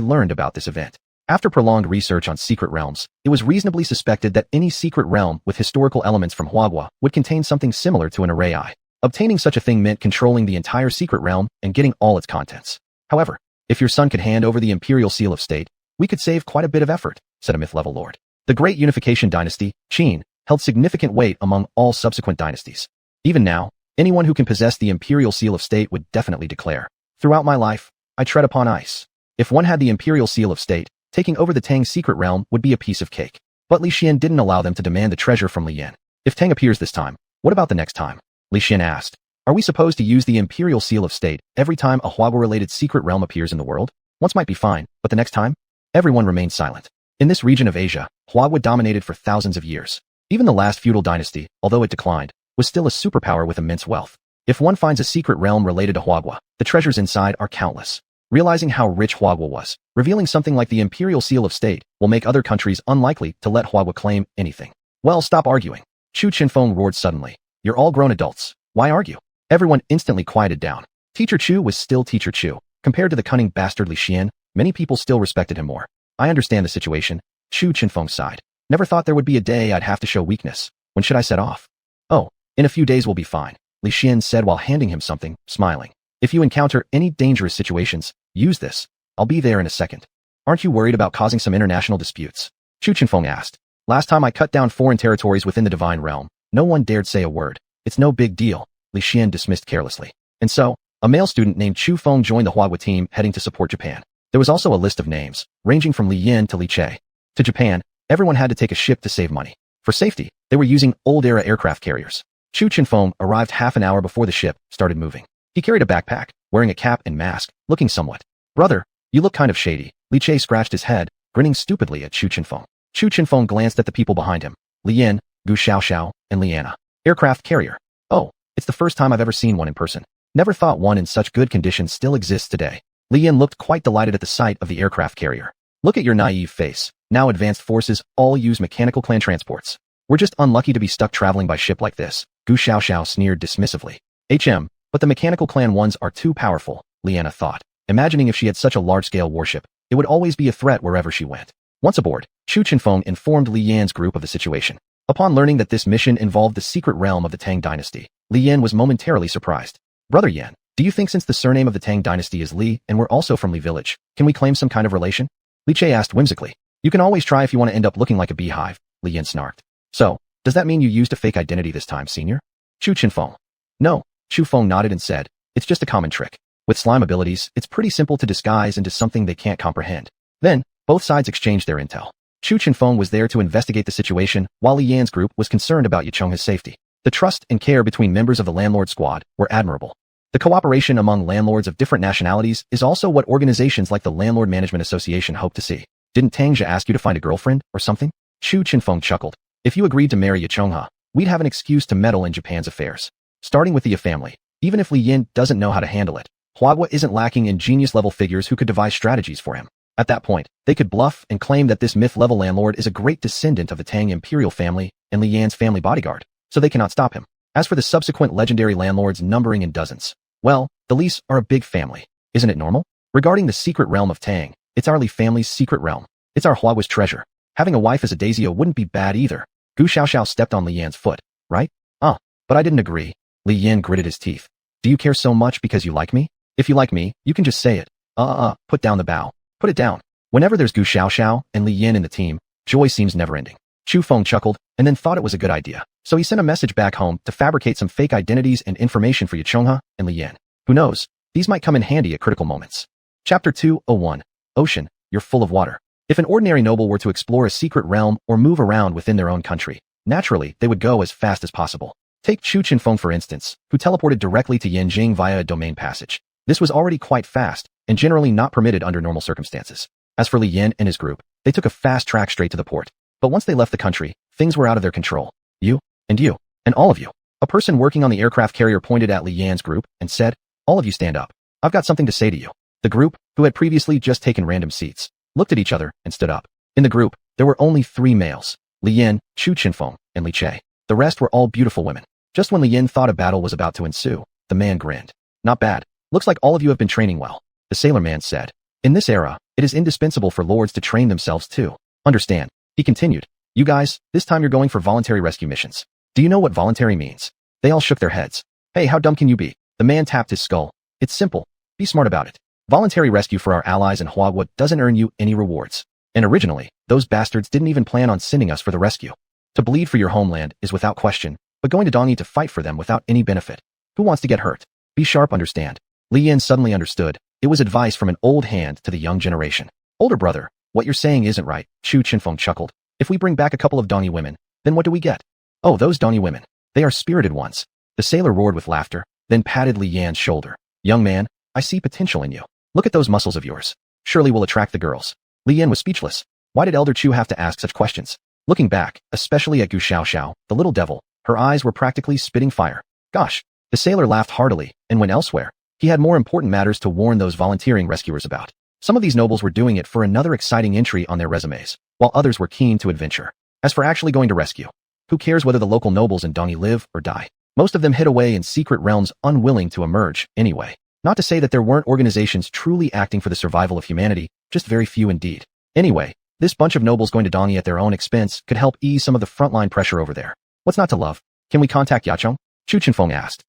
[SPEAKER 1] learned about this event. After prolonged research on secret realms, it was reasonably suspected that any secret realm with historical elements from Huaguo would contain something similar to an array. Obtaining such a thing meant controlling the entire secret realm and getting all its contents. However, if your son could hand over the imperial seal of state, we could save quite a bit of effort, said a myth-level lord. The Great Unification Dynasty, Qin, held significant weight among all subsequent dynasties. Even now, anyone who can possess the imperial seal of state would definitely declare, throughout my life, I tread upon ice. If one had the imperial seal of state, taking over the Tang secret realm would be a piece of cake. But Li Xian didn't allow them to demand the treasure from Li Yan. If Tang appears this time, what about the next time? Li Xian asked. Are we supposed to use the imperial seal of state every time a Huaguo-related secret realm appears in the world? Once might be fine, but the next time? Everyone remained silent. In this region of Asia, Huaguo dominated for thousands of years. Even the last feudal dynasty, although it declined, was still a superpower with immense wealth. If one finds a secret realm related to Huaguo, the treasures inside are countless. Realizing how rich Huaguo was, revealing something like the imperial seal of state will make other countries unlikely to let Huaguo claim anything. Well, stop arguing. Chu Chenfeng roared suddenly. You're all grown adults. Why argue? Everyone instantly quieted down. Teacher Chu was still Teacher Chu. Compared to the cunning bastard Li Xian, many people still respected him more. I understand the situation, Chu Chenfeng sighed. Never thought there would be a day I'd have to show weakness. When should I set off? Oh, in a few days we'll be fine, Li Xian said while handing him something, smiling. If you encounter any dangerous situations, use this. I'll be there in a second. Aren't you worried about causing some international disputes? Chu Chenfeng asked. Last time I cut down foreign territories within the divine realm, no one dared say a word. It's no big deal, Li Xian dismissed carelessly. And so, a male student named Chu Feng joined the Huaguo team heading to support Japan. There was also a list of names, ranging from Li Yin to Li Che. To Japan, everyone had to take a ship to save money. For safety, they were using old-era aircraft carriers. Chu Chenfeng arrived half an hour before the ship started moving. He carried a backpack, wearing a cap and mask, looking somewhat. Brother, you look kind of shady. Li Che scratched his head, grinning stupidly at Chu Chenfeng. Chu Chenfeng glanced at the people behind him. Li Yin, Gu Xiaoxiao, and Liana. Aircraft carrier. Oh, it's the first time I've ever seen one in person. Never thought one in such good condition still exists today. Li Yin looked quite delighted at the sight of the aircraft carrier. Look at your naive face. Now advanced forces all use mechanical clan transports. We're just unlucky to be stuck traveling by ship like this. Gu Xiaoxiao sneered dismissively. But the mechanical clan ones are too powerful, Liana thought. Imagining if she had such a large-scale warship, it would always be a threat wherever she went. Once aboard, Chu Chenfeng informed Li Yan's group of the situation. Upon learning that this mission involved the secret realm of the Tang dynasty, Li Yan was momentarily surprised. Brother Yan, do you think since the surname of the Tang dynasty is Li and we're also from Li village, can we claim some kind of relation? Li Che asked whimsically. You can always try if you want to end up looking like a beehive, Li Yan snarked. So, does that mean you used a fake identity this time, senior? Chu Chenfeng. No, Chu Feng nodded and said, it's just a common trick. With slime abilities, it's pretty simple to disguise into something they can't comprehend. Then, both sides exchanged their intel. Chu Chenfeng was there to investigate the situation, while Li Yan's group was concerned about Yicheng's safety. The trust and care between members of the landlord squad were admirable. The cooperation among landlords of different nationalities is also what organizations like the Landlord Management Association hope to see. Didn't Tangja ask you to find a girlfriend or something? Chu Chinfeng chuckled. If you agreed to marry Xuanhuan, we'd have an excuse to meddle in Japan's affairs. Starting with the family. Even if Li Yin doesn't know how to handle it, Huagua isn't lacking in genius-level figures who could devise strategies for him. At that point, they could bluff and claim that this myth-level landlord is a great descendant of the Tang imperial family and Li Yan's family bodyguard, so they cannot stop him. As for the subsequent legendary landlords numbering in dozens, well, the Li's are a big family. Isn't it normal? Regarding the secret realm of Tang, it's our Li family's secret realm. It's our Huagua's treasure. Having a wife as a daisyo wouldn't be bad either. Gu Xiaoxiao stepped on Li Yan's foot, right? But I didn't agree. Li Yan gritted his teeth. Do you care so much because you like me? If you like me, you can just say it. Put down the bow. Put it down. Whenever there's Gu Xiaoxiao and Li Yan in the team, joy seems never-ending. Chu Feng chuckled and then thought it was a good idea. So he sent a message back home to fabricate some fake identities and information for Xuanhuan and Li Yan. Who knows? These might come in handy at critical moments. Chapter 201. Ocean, you're full of water. If an ordinary noble were to explore a secret realm or move around within their own country, naturally, they would go as fast as possible. Take Chu Chinfeng for instance, who teleported directly to Yanjing via a domain passage. This was already quite fast, and generally not permitted under normal circumstances. As for Li Yan and his group, they took a fast track straight to the port. But once they left the country, things were out of their control. You, and all of you. A person working on the aircraft carrier pointed at Li Yan's group and said, all of you stand up. I've got something to say to you. The group, who had previously just taken random seats, looked at each other and stood up. In the group, there were only 3 males, Li Yan, Chu Chinfeng, and Li Che. The rest were all beautiful women. Just when Li Yan thought a battle was about to ensue, the man grinned. Not bad. Looks like all of you have been training well. The sailor man said. In this era, it is indispensable for lords to train themselves too. Understand? He continued. You guys, this time you're going for voluntary rescue missions. Do you know what voluntary means? They all shook their heads. Hey, how dumb can you be? The man tapped his skull. It's simple. Be smart about it. Voluntary rescue for our allies in Huagua doesn't earn you any rewards. And originally, those bastards didn't even plan on sending us for the rescue. To bleed for your homeland is without question, but going to Dongi to fight for them without any benefit. Who wants to get hurt? Be sharp, understand. Li Yan suddenly understood. It was advice from an old hand to the young generation. Older brother, what you're saying isn't right, Chu Chinfeng chuckled. If we bring back a couple of Dongi women, then what do we get? Oh, those Dongi women. They are spirited ones. The sailor roared with laughter, then patted Li Yan's shoulder. Young man, I see potential in you. Look at those muscles of yours. Surely we'll attract the girls. Li Yan was speechless. Why did Elder Chu have to ask such questions? Looking back, especially at Gu Xiaoxiao, the little devil, her eyes were practically spitting fire. Gosh. The sailor laughed heartily and went elsewhere. He had more important matters to warn those volunteering rescuers about. Some of these nobles were doing it for another exciting entry on their resumes, while others were keen to adventure. As for actually going to rescue, who cares whether the local nobles in Dongi live or die? Most of them hid away in secret realms unwilling to emerge, anyway. Not to say that there weren't organizations truly acting for the survival of humanity, just very few indeed. Anyway, this bunch of nobles going to Dongi at their own expense could help ease some of the frontline pressure over there. What's not to love? Can we contact Yacheng? Chu Chinfeng asked.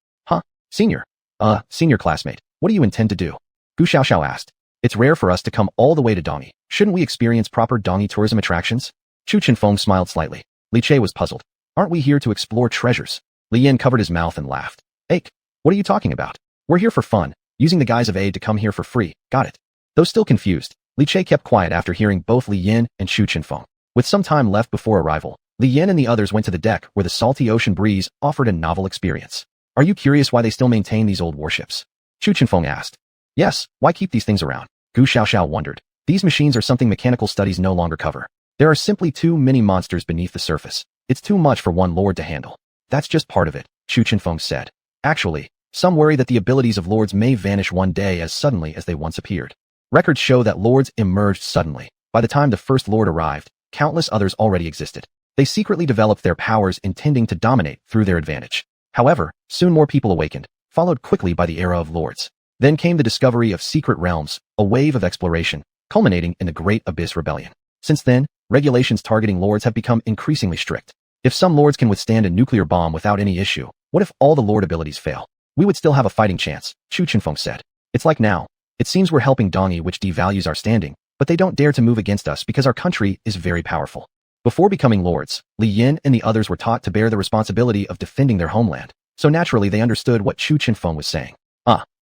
[SPEAKER 1] Senior classmate, what do you intend to do? Gu Xiaoxiao asked. It's rare for us to come all the way to Dongi. Shouldn't we experience proper Dongi tourism attractions? Chu Chinfeng smiled slightly. Li Che was puzzled. Aren't we here to explore treasures? Li Yan covered his mouth and laughed. Ache, what are you talking about? We're here for fun, using the guise of aid to come here for free, got it. Though still confused, Li Che kept quiet after hearing both Li Yan and Chu Chinfeng. With some time left before arrival, Li Yan and the others went to the deck where the salty ocean breeze offered a novel experience. Are you curious why they still maintain these old warships? Chu Chinfeng asked. Yes, why keep these things around? Gu Xiaoxiao wondered. These machines are something mechanical studies no longer cover. There are simply too many monsters beneath the surface. It's too much for one lord to handle. That's just part of it, Chu Chinfeng said. Actually, some worry that the abilities of lords may vanish one day as suddenly as they once appeared. Records show that lords emerged suddenly. By the time the first lord arrived, countless others already existed. They secretly developed their powers intending to dominate through their advantage. However, soon more people awakened, followed quickly by the era of lords. Then came the discovery of secret realms, a wave of exploration, culminating in the Great Abyss Rebellion. Since then, regulations targeting lords have become increasingly strict. If some lords can withstand a nuclear bomb without any issue, what if all the lord abilities fail? We would still have a fighting chance, Chu Chinfeng said. It's like now. It seems we're helping Dongi, which devalues our standing, but they don't dare to move against us because our country is very powerful. Before becoming lords, Li Yan and the others were taught to bear the responsibility of defending their homeland, so naturally they understood what Chu Chinfeng was saying.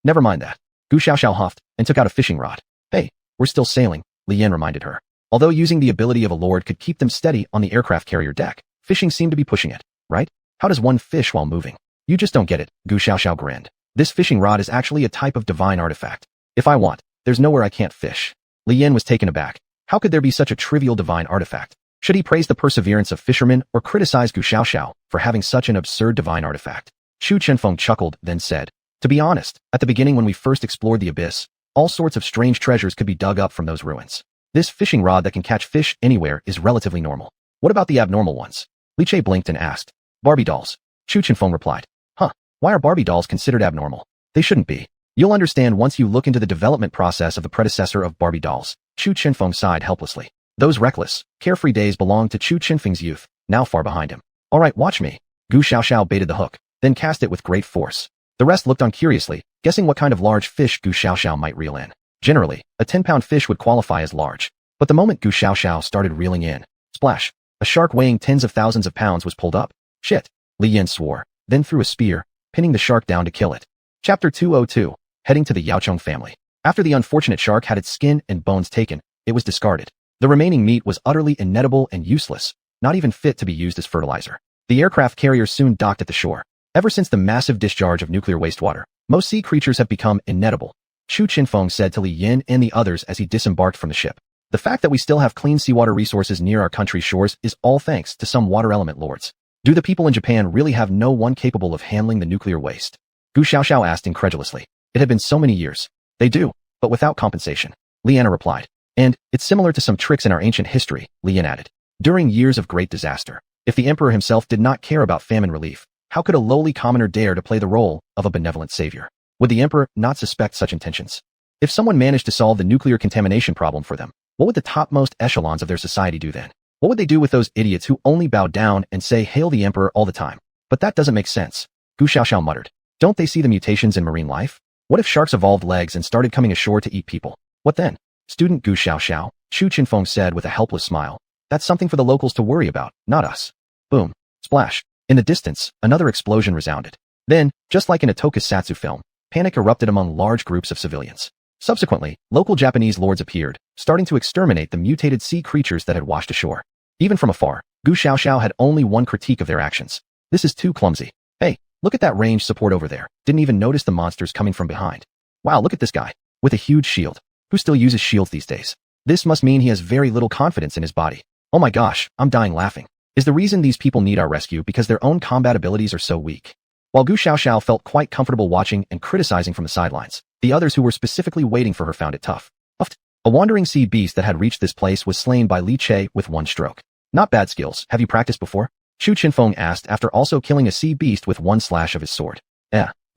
[SPEAKER 1] Never mind that. Gu Xiaoxiao huffed and took out a fishing rod. Hey, we're still sailing, Li Yan reminded her. Although using the ability of a lord could keep them steady on the aircraft carrier deck, fishing seemed to be pushing it, right? How does one fish while moving? You just don't get it, Gu Xiaoxiao grinned. This fishing rod is actually a type of divine artifact. If I want, there's nowhere I can't fish. Li Yan was taken aback. How could there be such a trivial divine artifact? Should he praise the perseverance of fishermen or criticize Gu Xiaoxiao for having such an absurd divine artifact? Chu Chenfeng chuckled, then said, to be honest, at the beginning when we first explored the abyss, all sorts of strange treasures could be dug up from those ruins. This fishing rod that can catch fish anywhere is relatively normal. What about the abnormal ones? Li Che blinked and asked. Barbie dolls. Chu Chenfeng replied. Huh, why are Barbie dolls considered abnormal? They shouldn't be. You'll understand once you look into the development process of the predecessor of Barbie dolls. Chu Chenfeng sighed helplessly. Those reckless, carefree days belonged to Chu Chenfeng's youth, now far behind him. All right, watch me. Gu Xiaoxiao baited the hook, then cast it with great force. The rest looked on curiously, guessing what kind of large fish Gu Xiaoxiao might reel in. Generally, a 10-pound fish would qualify as large. But the moment Gu Xiaoxiao started reeling in, splash, a shark weighing tens of thousands of pounds was pulled up. Shit, Li Yan swore, then threw a spear, pinning the shark down to kill it. Chapter 202, heading to the Yaocheng family. After the unfortunate shark had its skin and bones taken, it was discarded. The remaining meat was utterly inedible and useless, not even fit to be used as fertilizer. The aircraft carrier soon docked at the shore. Ever since the massive discharge of nuclear wastewater, most sea creatures have become inedible, Chu Chenfeng said to Li Yan and the others as he disembarked from the ship. The fact that we still have clean seawater resources near our country's shores is all thanks to some water element lords. Do the people in Japan really have no one capable of handling the nuclear waste? Gu Xiaoxiao asked incredulously. It had been so many years. They do, but without compensation. Liana replied. And, it's similar to some tricks in our ancient history, Li Yan added. During years of great disaster, if the emperor himself did not care about famine relief, how could a lowly commoner dare to play the role of a benevolent savior? Would the emperor not suspect such intentions? If someone managed to solve the nuclear contamination problem for them, what would the topmost echelons of their society do then? What would they do with those idiots who only bow down and say hail the emperor all the time? But that doesn't make sense, Gu Xiaoxiao muttered. Don't they see the mutations in marine life? What if sharks evolved legs and started coming ashore to eat people? What then? Student Gu Xiaoxiao, Chu Chenfeng said with a helpless smile. That's something for the locals to worry about, not us. Boom. Splash. In the distance, another explosion resounded. Then, just like in a tokusatsu film, panic erupted among large groups of civilians. Subsequently, local Japanese lords appeared, starting to exterminate the mutated sea creatures that had washed ashore. Even from afar, Gu Xiaoxiao had only one critique of their actions. This is too clumsy. Hey, look at that range support over there. Didn't even notice the monsters coming from behind. Wow, look at this guy. With a huge shield. Who still uses shields these days? This must mean he has very little confidence in his body. Oh my gosh, I'm dying laughing. Is the reason these people need our rescue because their own combat abilities are so weak? While Gu Xiaoxiao felt quite comfortable watching and criticizing from the sidelines, the others who were specifically waiting for her found it tough. A wandering sea beast that had reached this place was slain by Li Che with one stroke. Not bad skills. Have you practiced before? Chu Chenfeng asked after also killing a sea beast with one slash of his sword.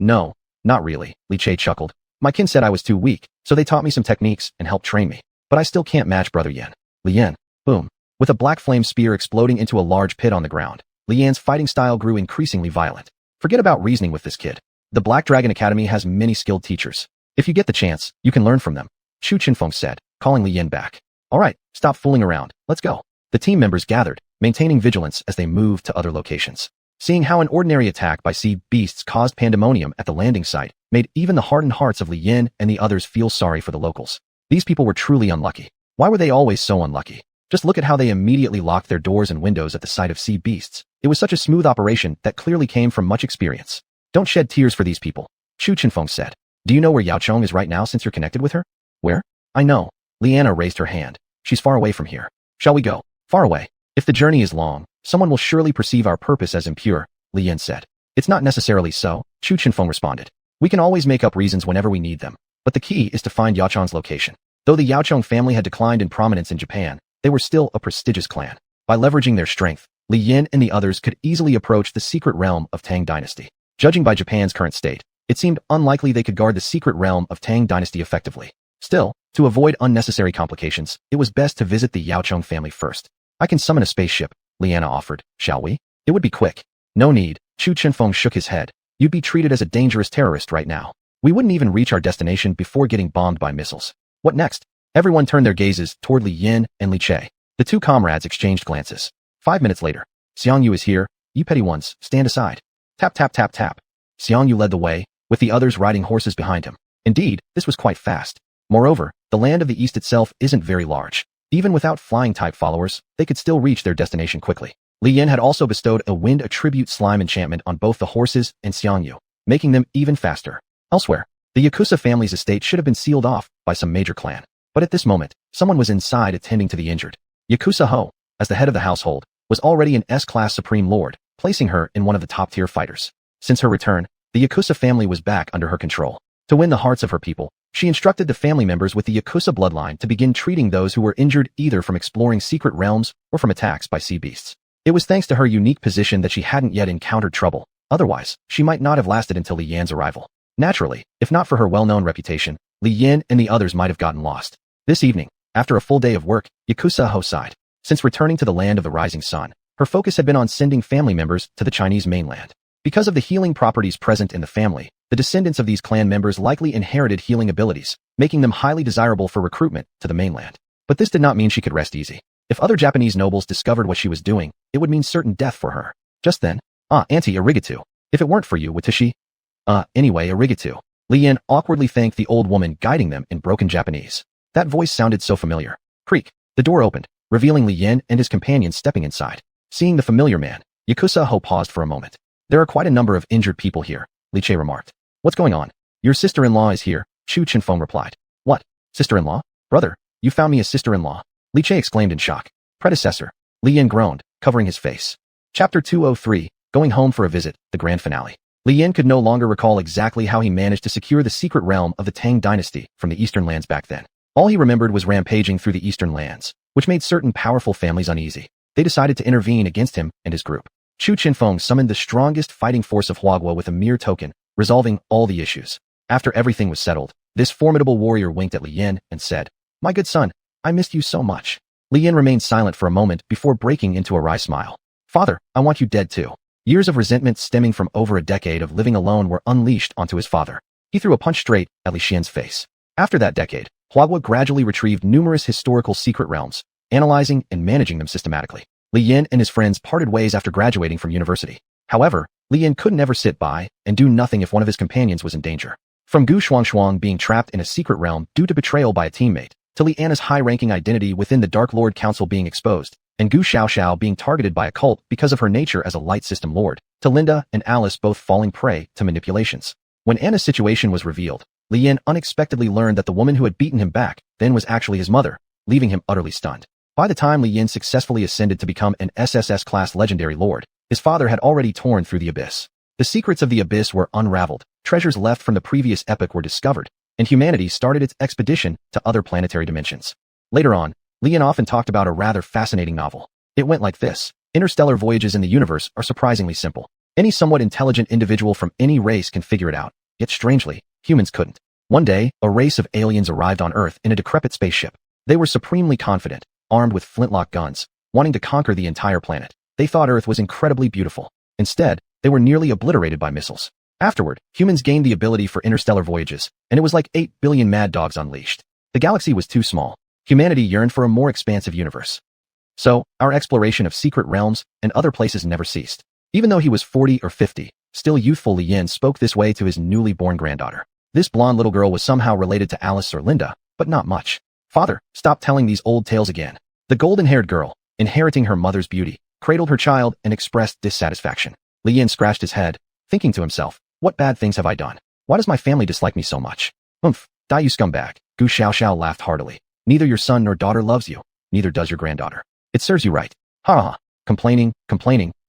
[SPEAKER 1] No, not really, Li Che chuckled. My kin said I was too weak, so they taught me some techniques and helped train me. But I still can't match Brother Yan. Li Yan. Boom. With a black flame spear exploding into a large pit on the ground, Li Yan's fighting style grew increasingly violent. Forget about reasoning with this kid. The Black Dragon Academy has many skilled teachers. If you get the chance, you can learn from them, Chu Chenfeng said, calling Li Yan back. Alright, stop fooling around, let's go. The team members gathered, maintaining vigilance as they moved to other locations. Seeing how an ordinary attack by sea beasts caused pandemonium at the landing site made even the hardened hearts of Li Yan and the others feel sorry for the locals. These people were truly unlucky. Why were they always so unlucky? Just look at how they immediately locked their doors and windows at the sight of sea beasts. It was such a smooth operation that clearly came from much experience. Don't shed tears for these people, Chu Chenfeng said. Do you know where Yaocheng is right now since you're connected with her? Where? I know. Liana raised her hand. She's far away from here. Shall we go? Far away. If the journey is long, someone will surely perceive our purpose as impure, Li Yan said. It's not necessarily so, Chu Chenfeng responded. We can always make up reasons whenever we need them, but the key is to find Yaocheng's location. Though the Yaocheng family had declined in prominence in Japan, they were still a prestigious clan. By leveraging their strength, Li Yan and the others could easily approach the secret realm of Tang Dynasty. Judging by Japan's current state, it seemed unlikely they could guard the secret realm of Tang Dynasty effectively. Still, to avoid unnecessary complications, it was best to visit the Yaocheng family first. I can summon a spaceship, Liana offered, shall we? It would be quick. No need, Chu Chenfeng shook his head. You'd be treated as a dangerous terrorist right now. We wouldn't even reach our destination before getting bombed by missiles. What next? Everyone turned their gazes toward Li Yan and Li Che. The two comrades exchanged glances. 5 minutes later. Xiangyu is here. You petty ones, stand aside. Tap tap tap tap. Xiangyu led the way, with the others riding horses behind him. Indeed, this was quite fast. Moreover, the land of the east itself isn't very large. Even without flying-type followers, they could still reach their destination quickly. Li Yan had also bestowed a wind attribute slime enchantment on both the horses and Xiangyu, making them even faster. Elsewhere, the Yakuza family's estate should have been sealed off by some major clan. But at this moment, someone was inside attending to the injured. Yakuza Ho, as the head of the household, was already an S-class Supreme Lord, placing her in one of the top-tier fighters. Since her return, the Yakuza family was back under her control. To win the hearts of her people, she instructed the family members with the Yakuza bloodline to begin treating those who were injured either from exploring secret realms or from attacks by sea beasts. It was thanks to her unique position that she hadn't yet encountered trouble. Otherwise, she might not have lasted until Li Yan's arrival. Naturally, if not for her well-known reputation, Li Yan and the others might have gotten lost. This evening, after a full day of work, Yakuza Ho sighed. Since returning to the land of the rising sun, her focus had been on sending family members to the Chinese mainland. Because of the healing properties present in the family, the descendants of these clan members likely inherited healing abilities, making them highly desirable for recruitment to the mainland. But this did not mean she could rest easy. If other Japanese nobles discovered what she was doing, it would mean certain death for her. Just then, Auntie Arigato. If it weren't for you, Watashi. Anyway, Arigato. Li Yan awkwardly thanked the old woman guiding them in broken Japanese. That voice sounded so familiar. Creak. The door opened, revealing Li Yan and his companions stepping inside. Seeing the familiar man, Yakuza Ho paused for a moment. There are quite a number of injured people here, Li Che remarked. What's going on? Your sister-in-law is here, Chu Chinfeng replied. What? Sister-in-law? Brother, you found me a sister-in-law. Li Che exclaimed in shock. Predecessor. Li Yan groaned, covering his face. Chapter 203, Going Home for a Visit, the Grand Finale. Li Yan could no longer recall exactly how he managed to secure the secret realm of the Tang dynasty from the eastern lands back then. All he remembered was rampaging through the eastern lands, which made certain powerful families uneasy. They decided to intervene against him and his group. Chu Chinfeng summoned the strongest fighting force of Huagua with a mere token, resolving all the issues. After everything was settled, this formidable warrior winked at Li Yan and said, My good son, I missed you so much. Li Yan remained silent for a moment before breaking into a wry smile. Father, I want you dead too. Years of resentment stemming from over a decade of living alone were unleashed onto his father. He threw a punch straight at Li Xian's face. After that decade, Huagua gradually retrieved numerous historical secret realms, analyzing and managing them systematically. Li Yan and his friends parted ways after graduating from university. However, Li Yan could never sit by and do nothing if one of his companions was in danger. From xuanhuan being trapped in a secret realm due to betrayal by a teammate, to Li Anna's high-ranking identity within the Dark Lord Council being exposed, and Gu Xiaoxiao being targeted by a cult because of her nature as a light system lord, to Linda and Alice both falling prey to manipulations. When Anna's situation was revealed, Li Yan unexpectedly learned that the woman who had beaten him back then was actually his mother, leaving him utterly stunned. By the time Li Yan successfully ascended to become an SSS-class legendary lord, his father had already torn through the abyss. The secrets of the abyss were unraveled, treasures left from the previous epoch were discovered, and humanity started its expedition to other planetary dimensions. Later on, Li Yan often talked about a rather fascinating novel. It went like this. Interstellar voyages in the universe are surprisingly simple. Any somewhat intelligent individual from any race can figure it out, yet strangely, humans couldn't. One day, a race of aliens arrived on Earth in a decrepit spaceship. They were supremely confident, armed with flintlock guns, wanting to conquer the entire planet. They thought Earth was incredibly beautiful. Instead, they were nearly obliterated by missiles. Afterward, humans gained the ability for interstellar voyages, and it was like 8 billion mad dogs unleashed. The galaxy was too small. Humanity yearned for a more expansive universe. So, our exploration of secret realms and other places never ceased. Even though he was 40 or 50, still youthful Li Yan spoke this way to his newly born granddaughter. This blonde little girl was somehow related to Alice or Linda, but not much. Father, stop telling these old tales again. The golden-haired girl, inheriting her mother's beauty, cradled her child and expressed dissatisfaction. Li Yan scratched his head, thinking to himself, what bad things have I done? Why does my family dislike me so much? Die you scumbag. Gu Xiaoxiao laughed heartily. Neither your son nor daughter loves you. Neither does your granddaughter. It serves you right. Ha ha. Complaining.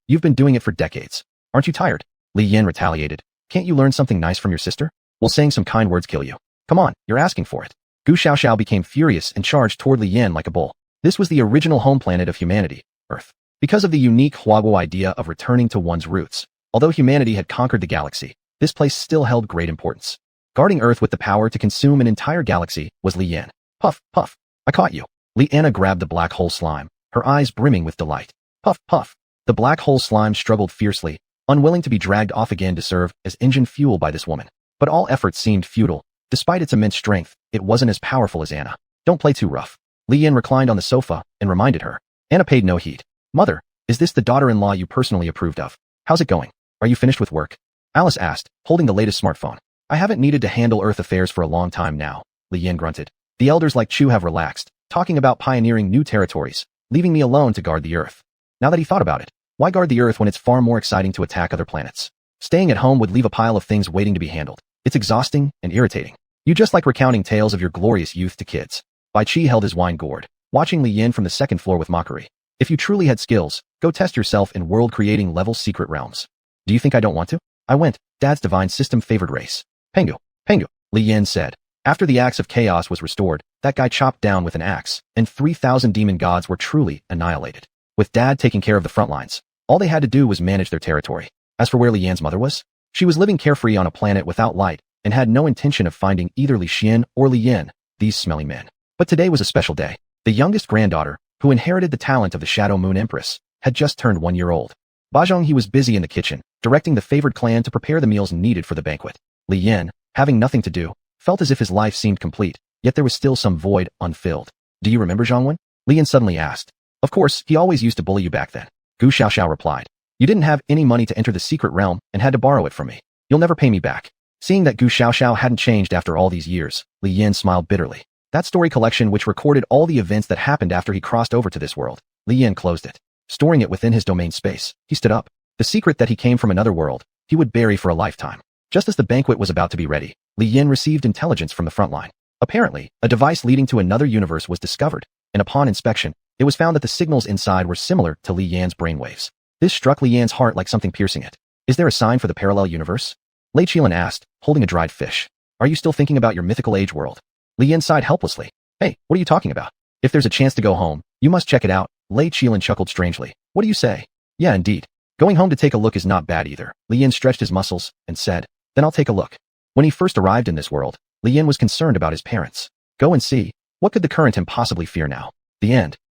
[SPEAKER 1] You've been doing it for decades. Aren't you tired? Li Yan retaliated. Can't you learn something nice from your sister? Will saying some kind words kill you? Come on, you're asking for it. Gu Xiaoxiao became furious and charged toward Li Yan like a bull. This was the original home planet of humanity, Earth. Because of the unique Huagua idea of returning to one's roots, although humanity had conquered the galaxy, this place still held great importance. Guarding Earth with the power to consume an entire galaxy was Li Yan. Puff, puff. I caught you. Li Anna grabbed the black hole slime, her eyes brimming with delight. Puff, puff. The black hole slime struggled fiercely, unwilling to be dragged off again to serve as engine fuel by this woman. But all efforts seemed futile. Despite its immense strength, it wasn't as powerful as Anna. Don't play too rough. Li Yan reclined on the sofa and reminded her. Anna paid no heed. Mother, is this the daughter-in-law you personally approved of? How's it going? Are you finished with work? Alice asked, holding the latest smartphone. I haven't needed to handle Earth affairs for a long time now, Li Yan grunted. The elders like Chu have relaxed, talking about pioneering new territories, leaving me alone to guard the Earth. Now that he thought about it, why guard the Earth when it's far more exciting to attack other planets? Staying at home would leave a pile of things waiting to be handled. It's exhausting and irritating. You just like recounting tales of your glorious youth to kids. Bai Qi held his wine gourd, watching Li Yin from the second floor with mockery. If you truly had skills, go test yourself in world-creating level secret realms. Do you think I don't want to? I went, Dad's divine system favored race. Pengu, Pengu, Li Yin said. After the axe of chaos was restored, that guy chopped down with an axe, and 3,000 demon gods were truly annihilated. With Dad taking care of the front lines, all they had to do was manage their territory. As for where Li Yan's mother was, she was living carefree on a planet without light, and had no intention of finding either Li Xian or Li Yin, these smelly men. But today was a special day. The youngest granddaughter, who inherited the talent of the Shadow Moon Empress, had just turned 1 year old. Bajong He was busy in the kitchen, directing the favored clan to prepare the meals needed for the banquet. Li Yin, having nothing to do, felt as if his life seemed complete, yet there was still some void unfilled. Do you remember Xuanhuan? Li Yin suddenly asked. Of course, he always used to bully you back then. Gu Xiaoxiao replied. You didn't have any money to enter the secret realm and had to borrow it from me. You'll never pay me back. Seeing that Gu Xiaoxiao hadn't changed after all these years, Li Yin smiled bitterly. That story collection which recorded all the events that happened after he crossed over to this world. Li Yin closed it, storing it within his domain space. He stood up. The secret that he came from another world, he would bury for a lifetime. Just as the banquet was about to be ready, Li Yin received intelligence from the front line. Apparently, a device leading to another universe was discovered, and upon inspection, it was found that the signals inside were similar to Li Yan's brainwaves. This struck Li Yan's heart like something piercing it. Is there a sign for the parallel universe? Lei Qilin asked, holding a dried fish. Are you still thinking about your mythical age world? Li Yin sighed helplessly. Hey, what are you talking about? If there's a chance to go home, you must check it out. Lei Qilin chuckled strangely. What do you say? Yeah, indeed. Going home to take a look is not bad either. Li Yin stretched his muscles and said, then I'll take a look. When he first arrived in this world, Li Yin was concerned about his parents. Go and see. What could the current him possibly fear now? The end.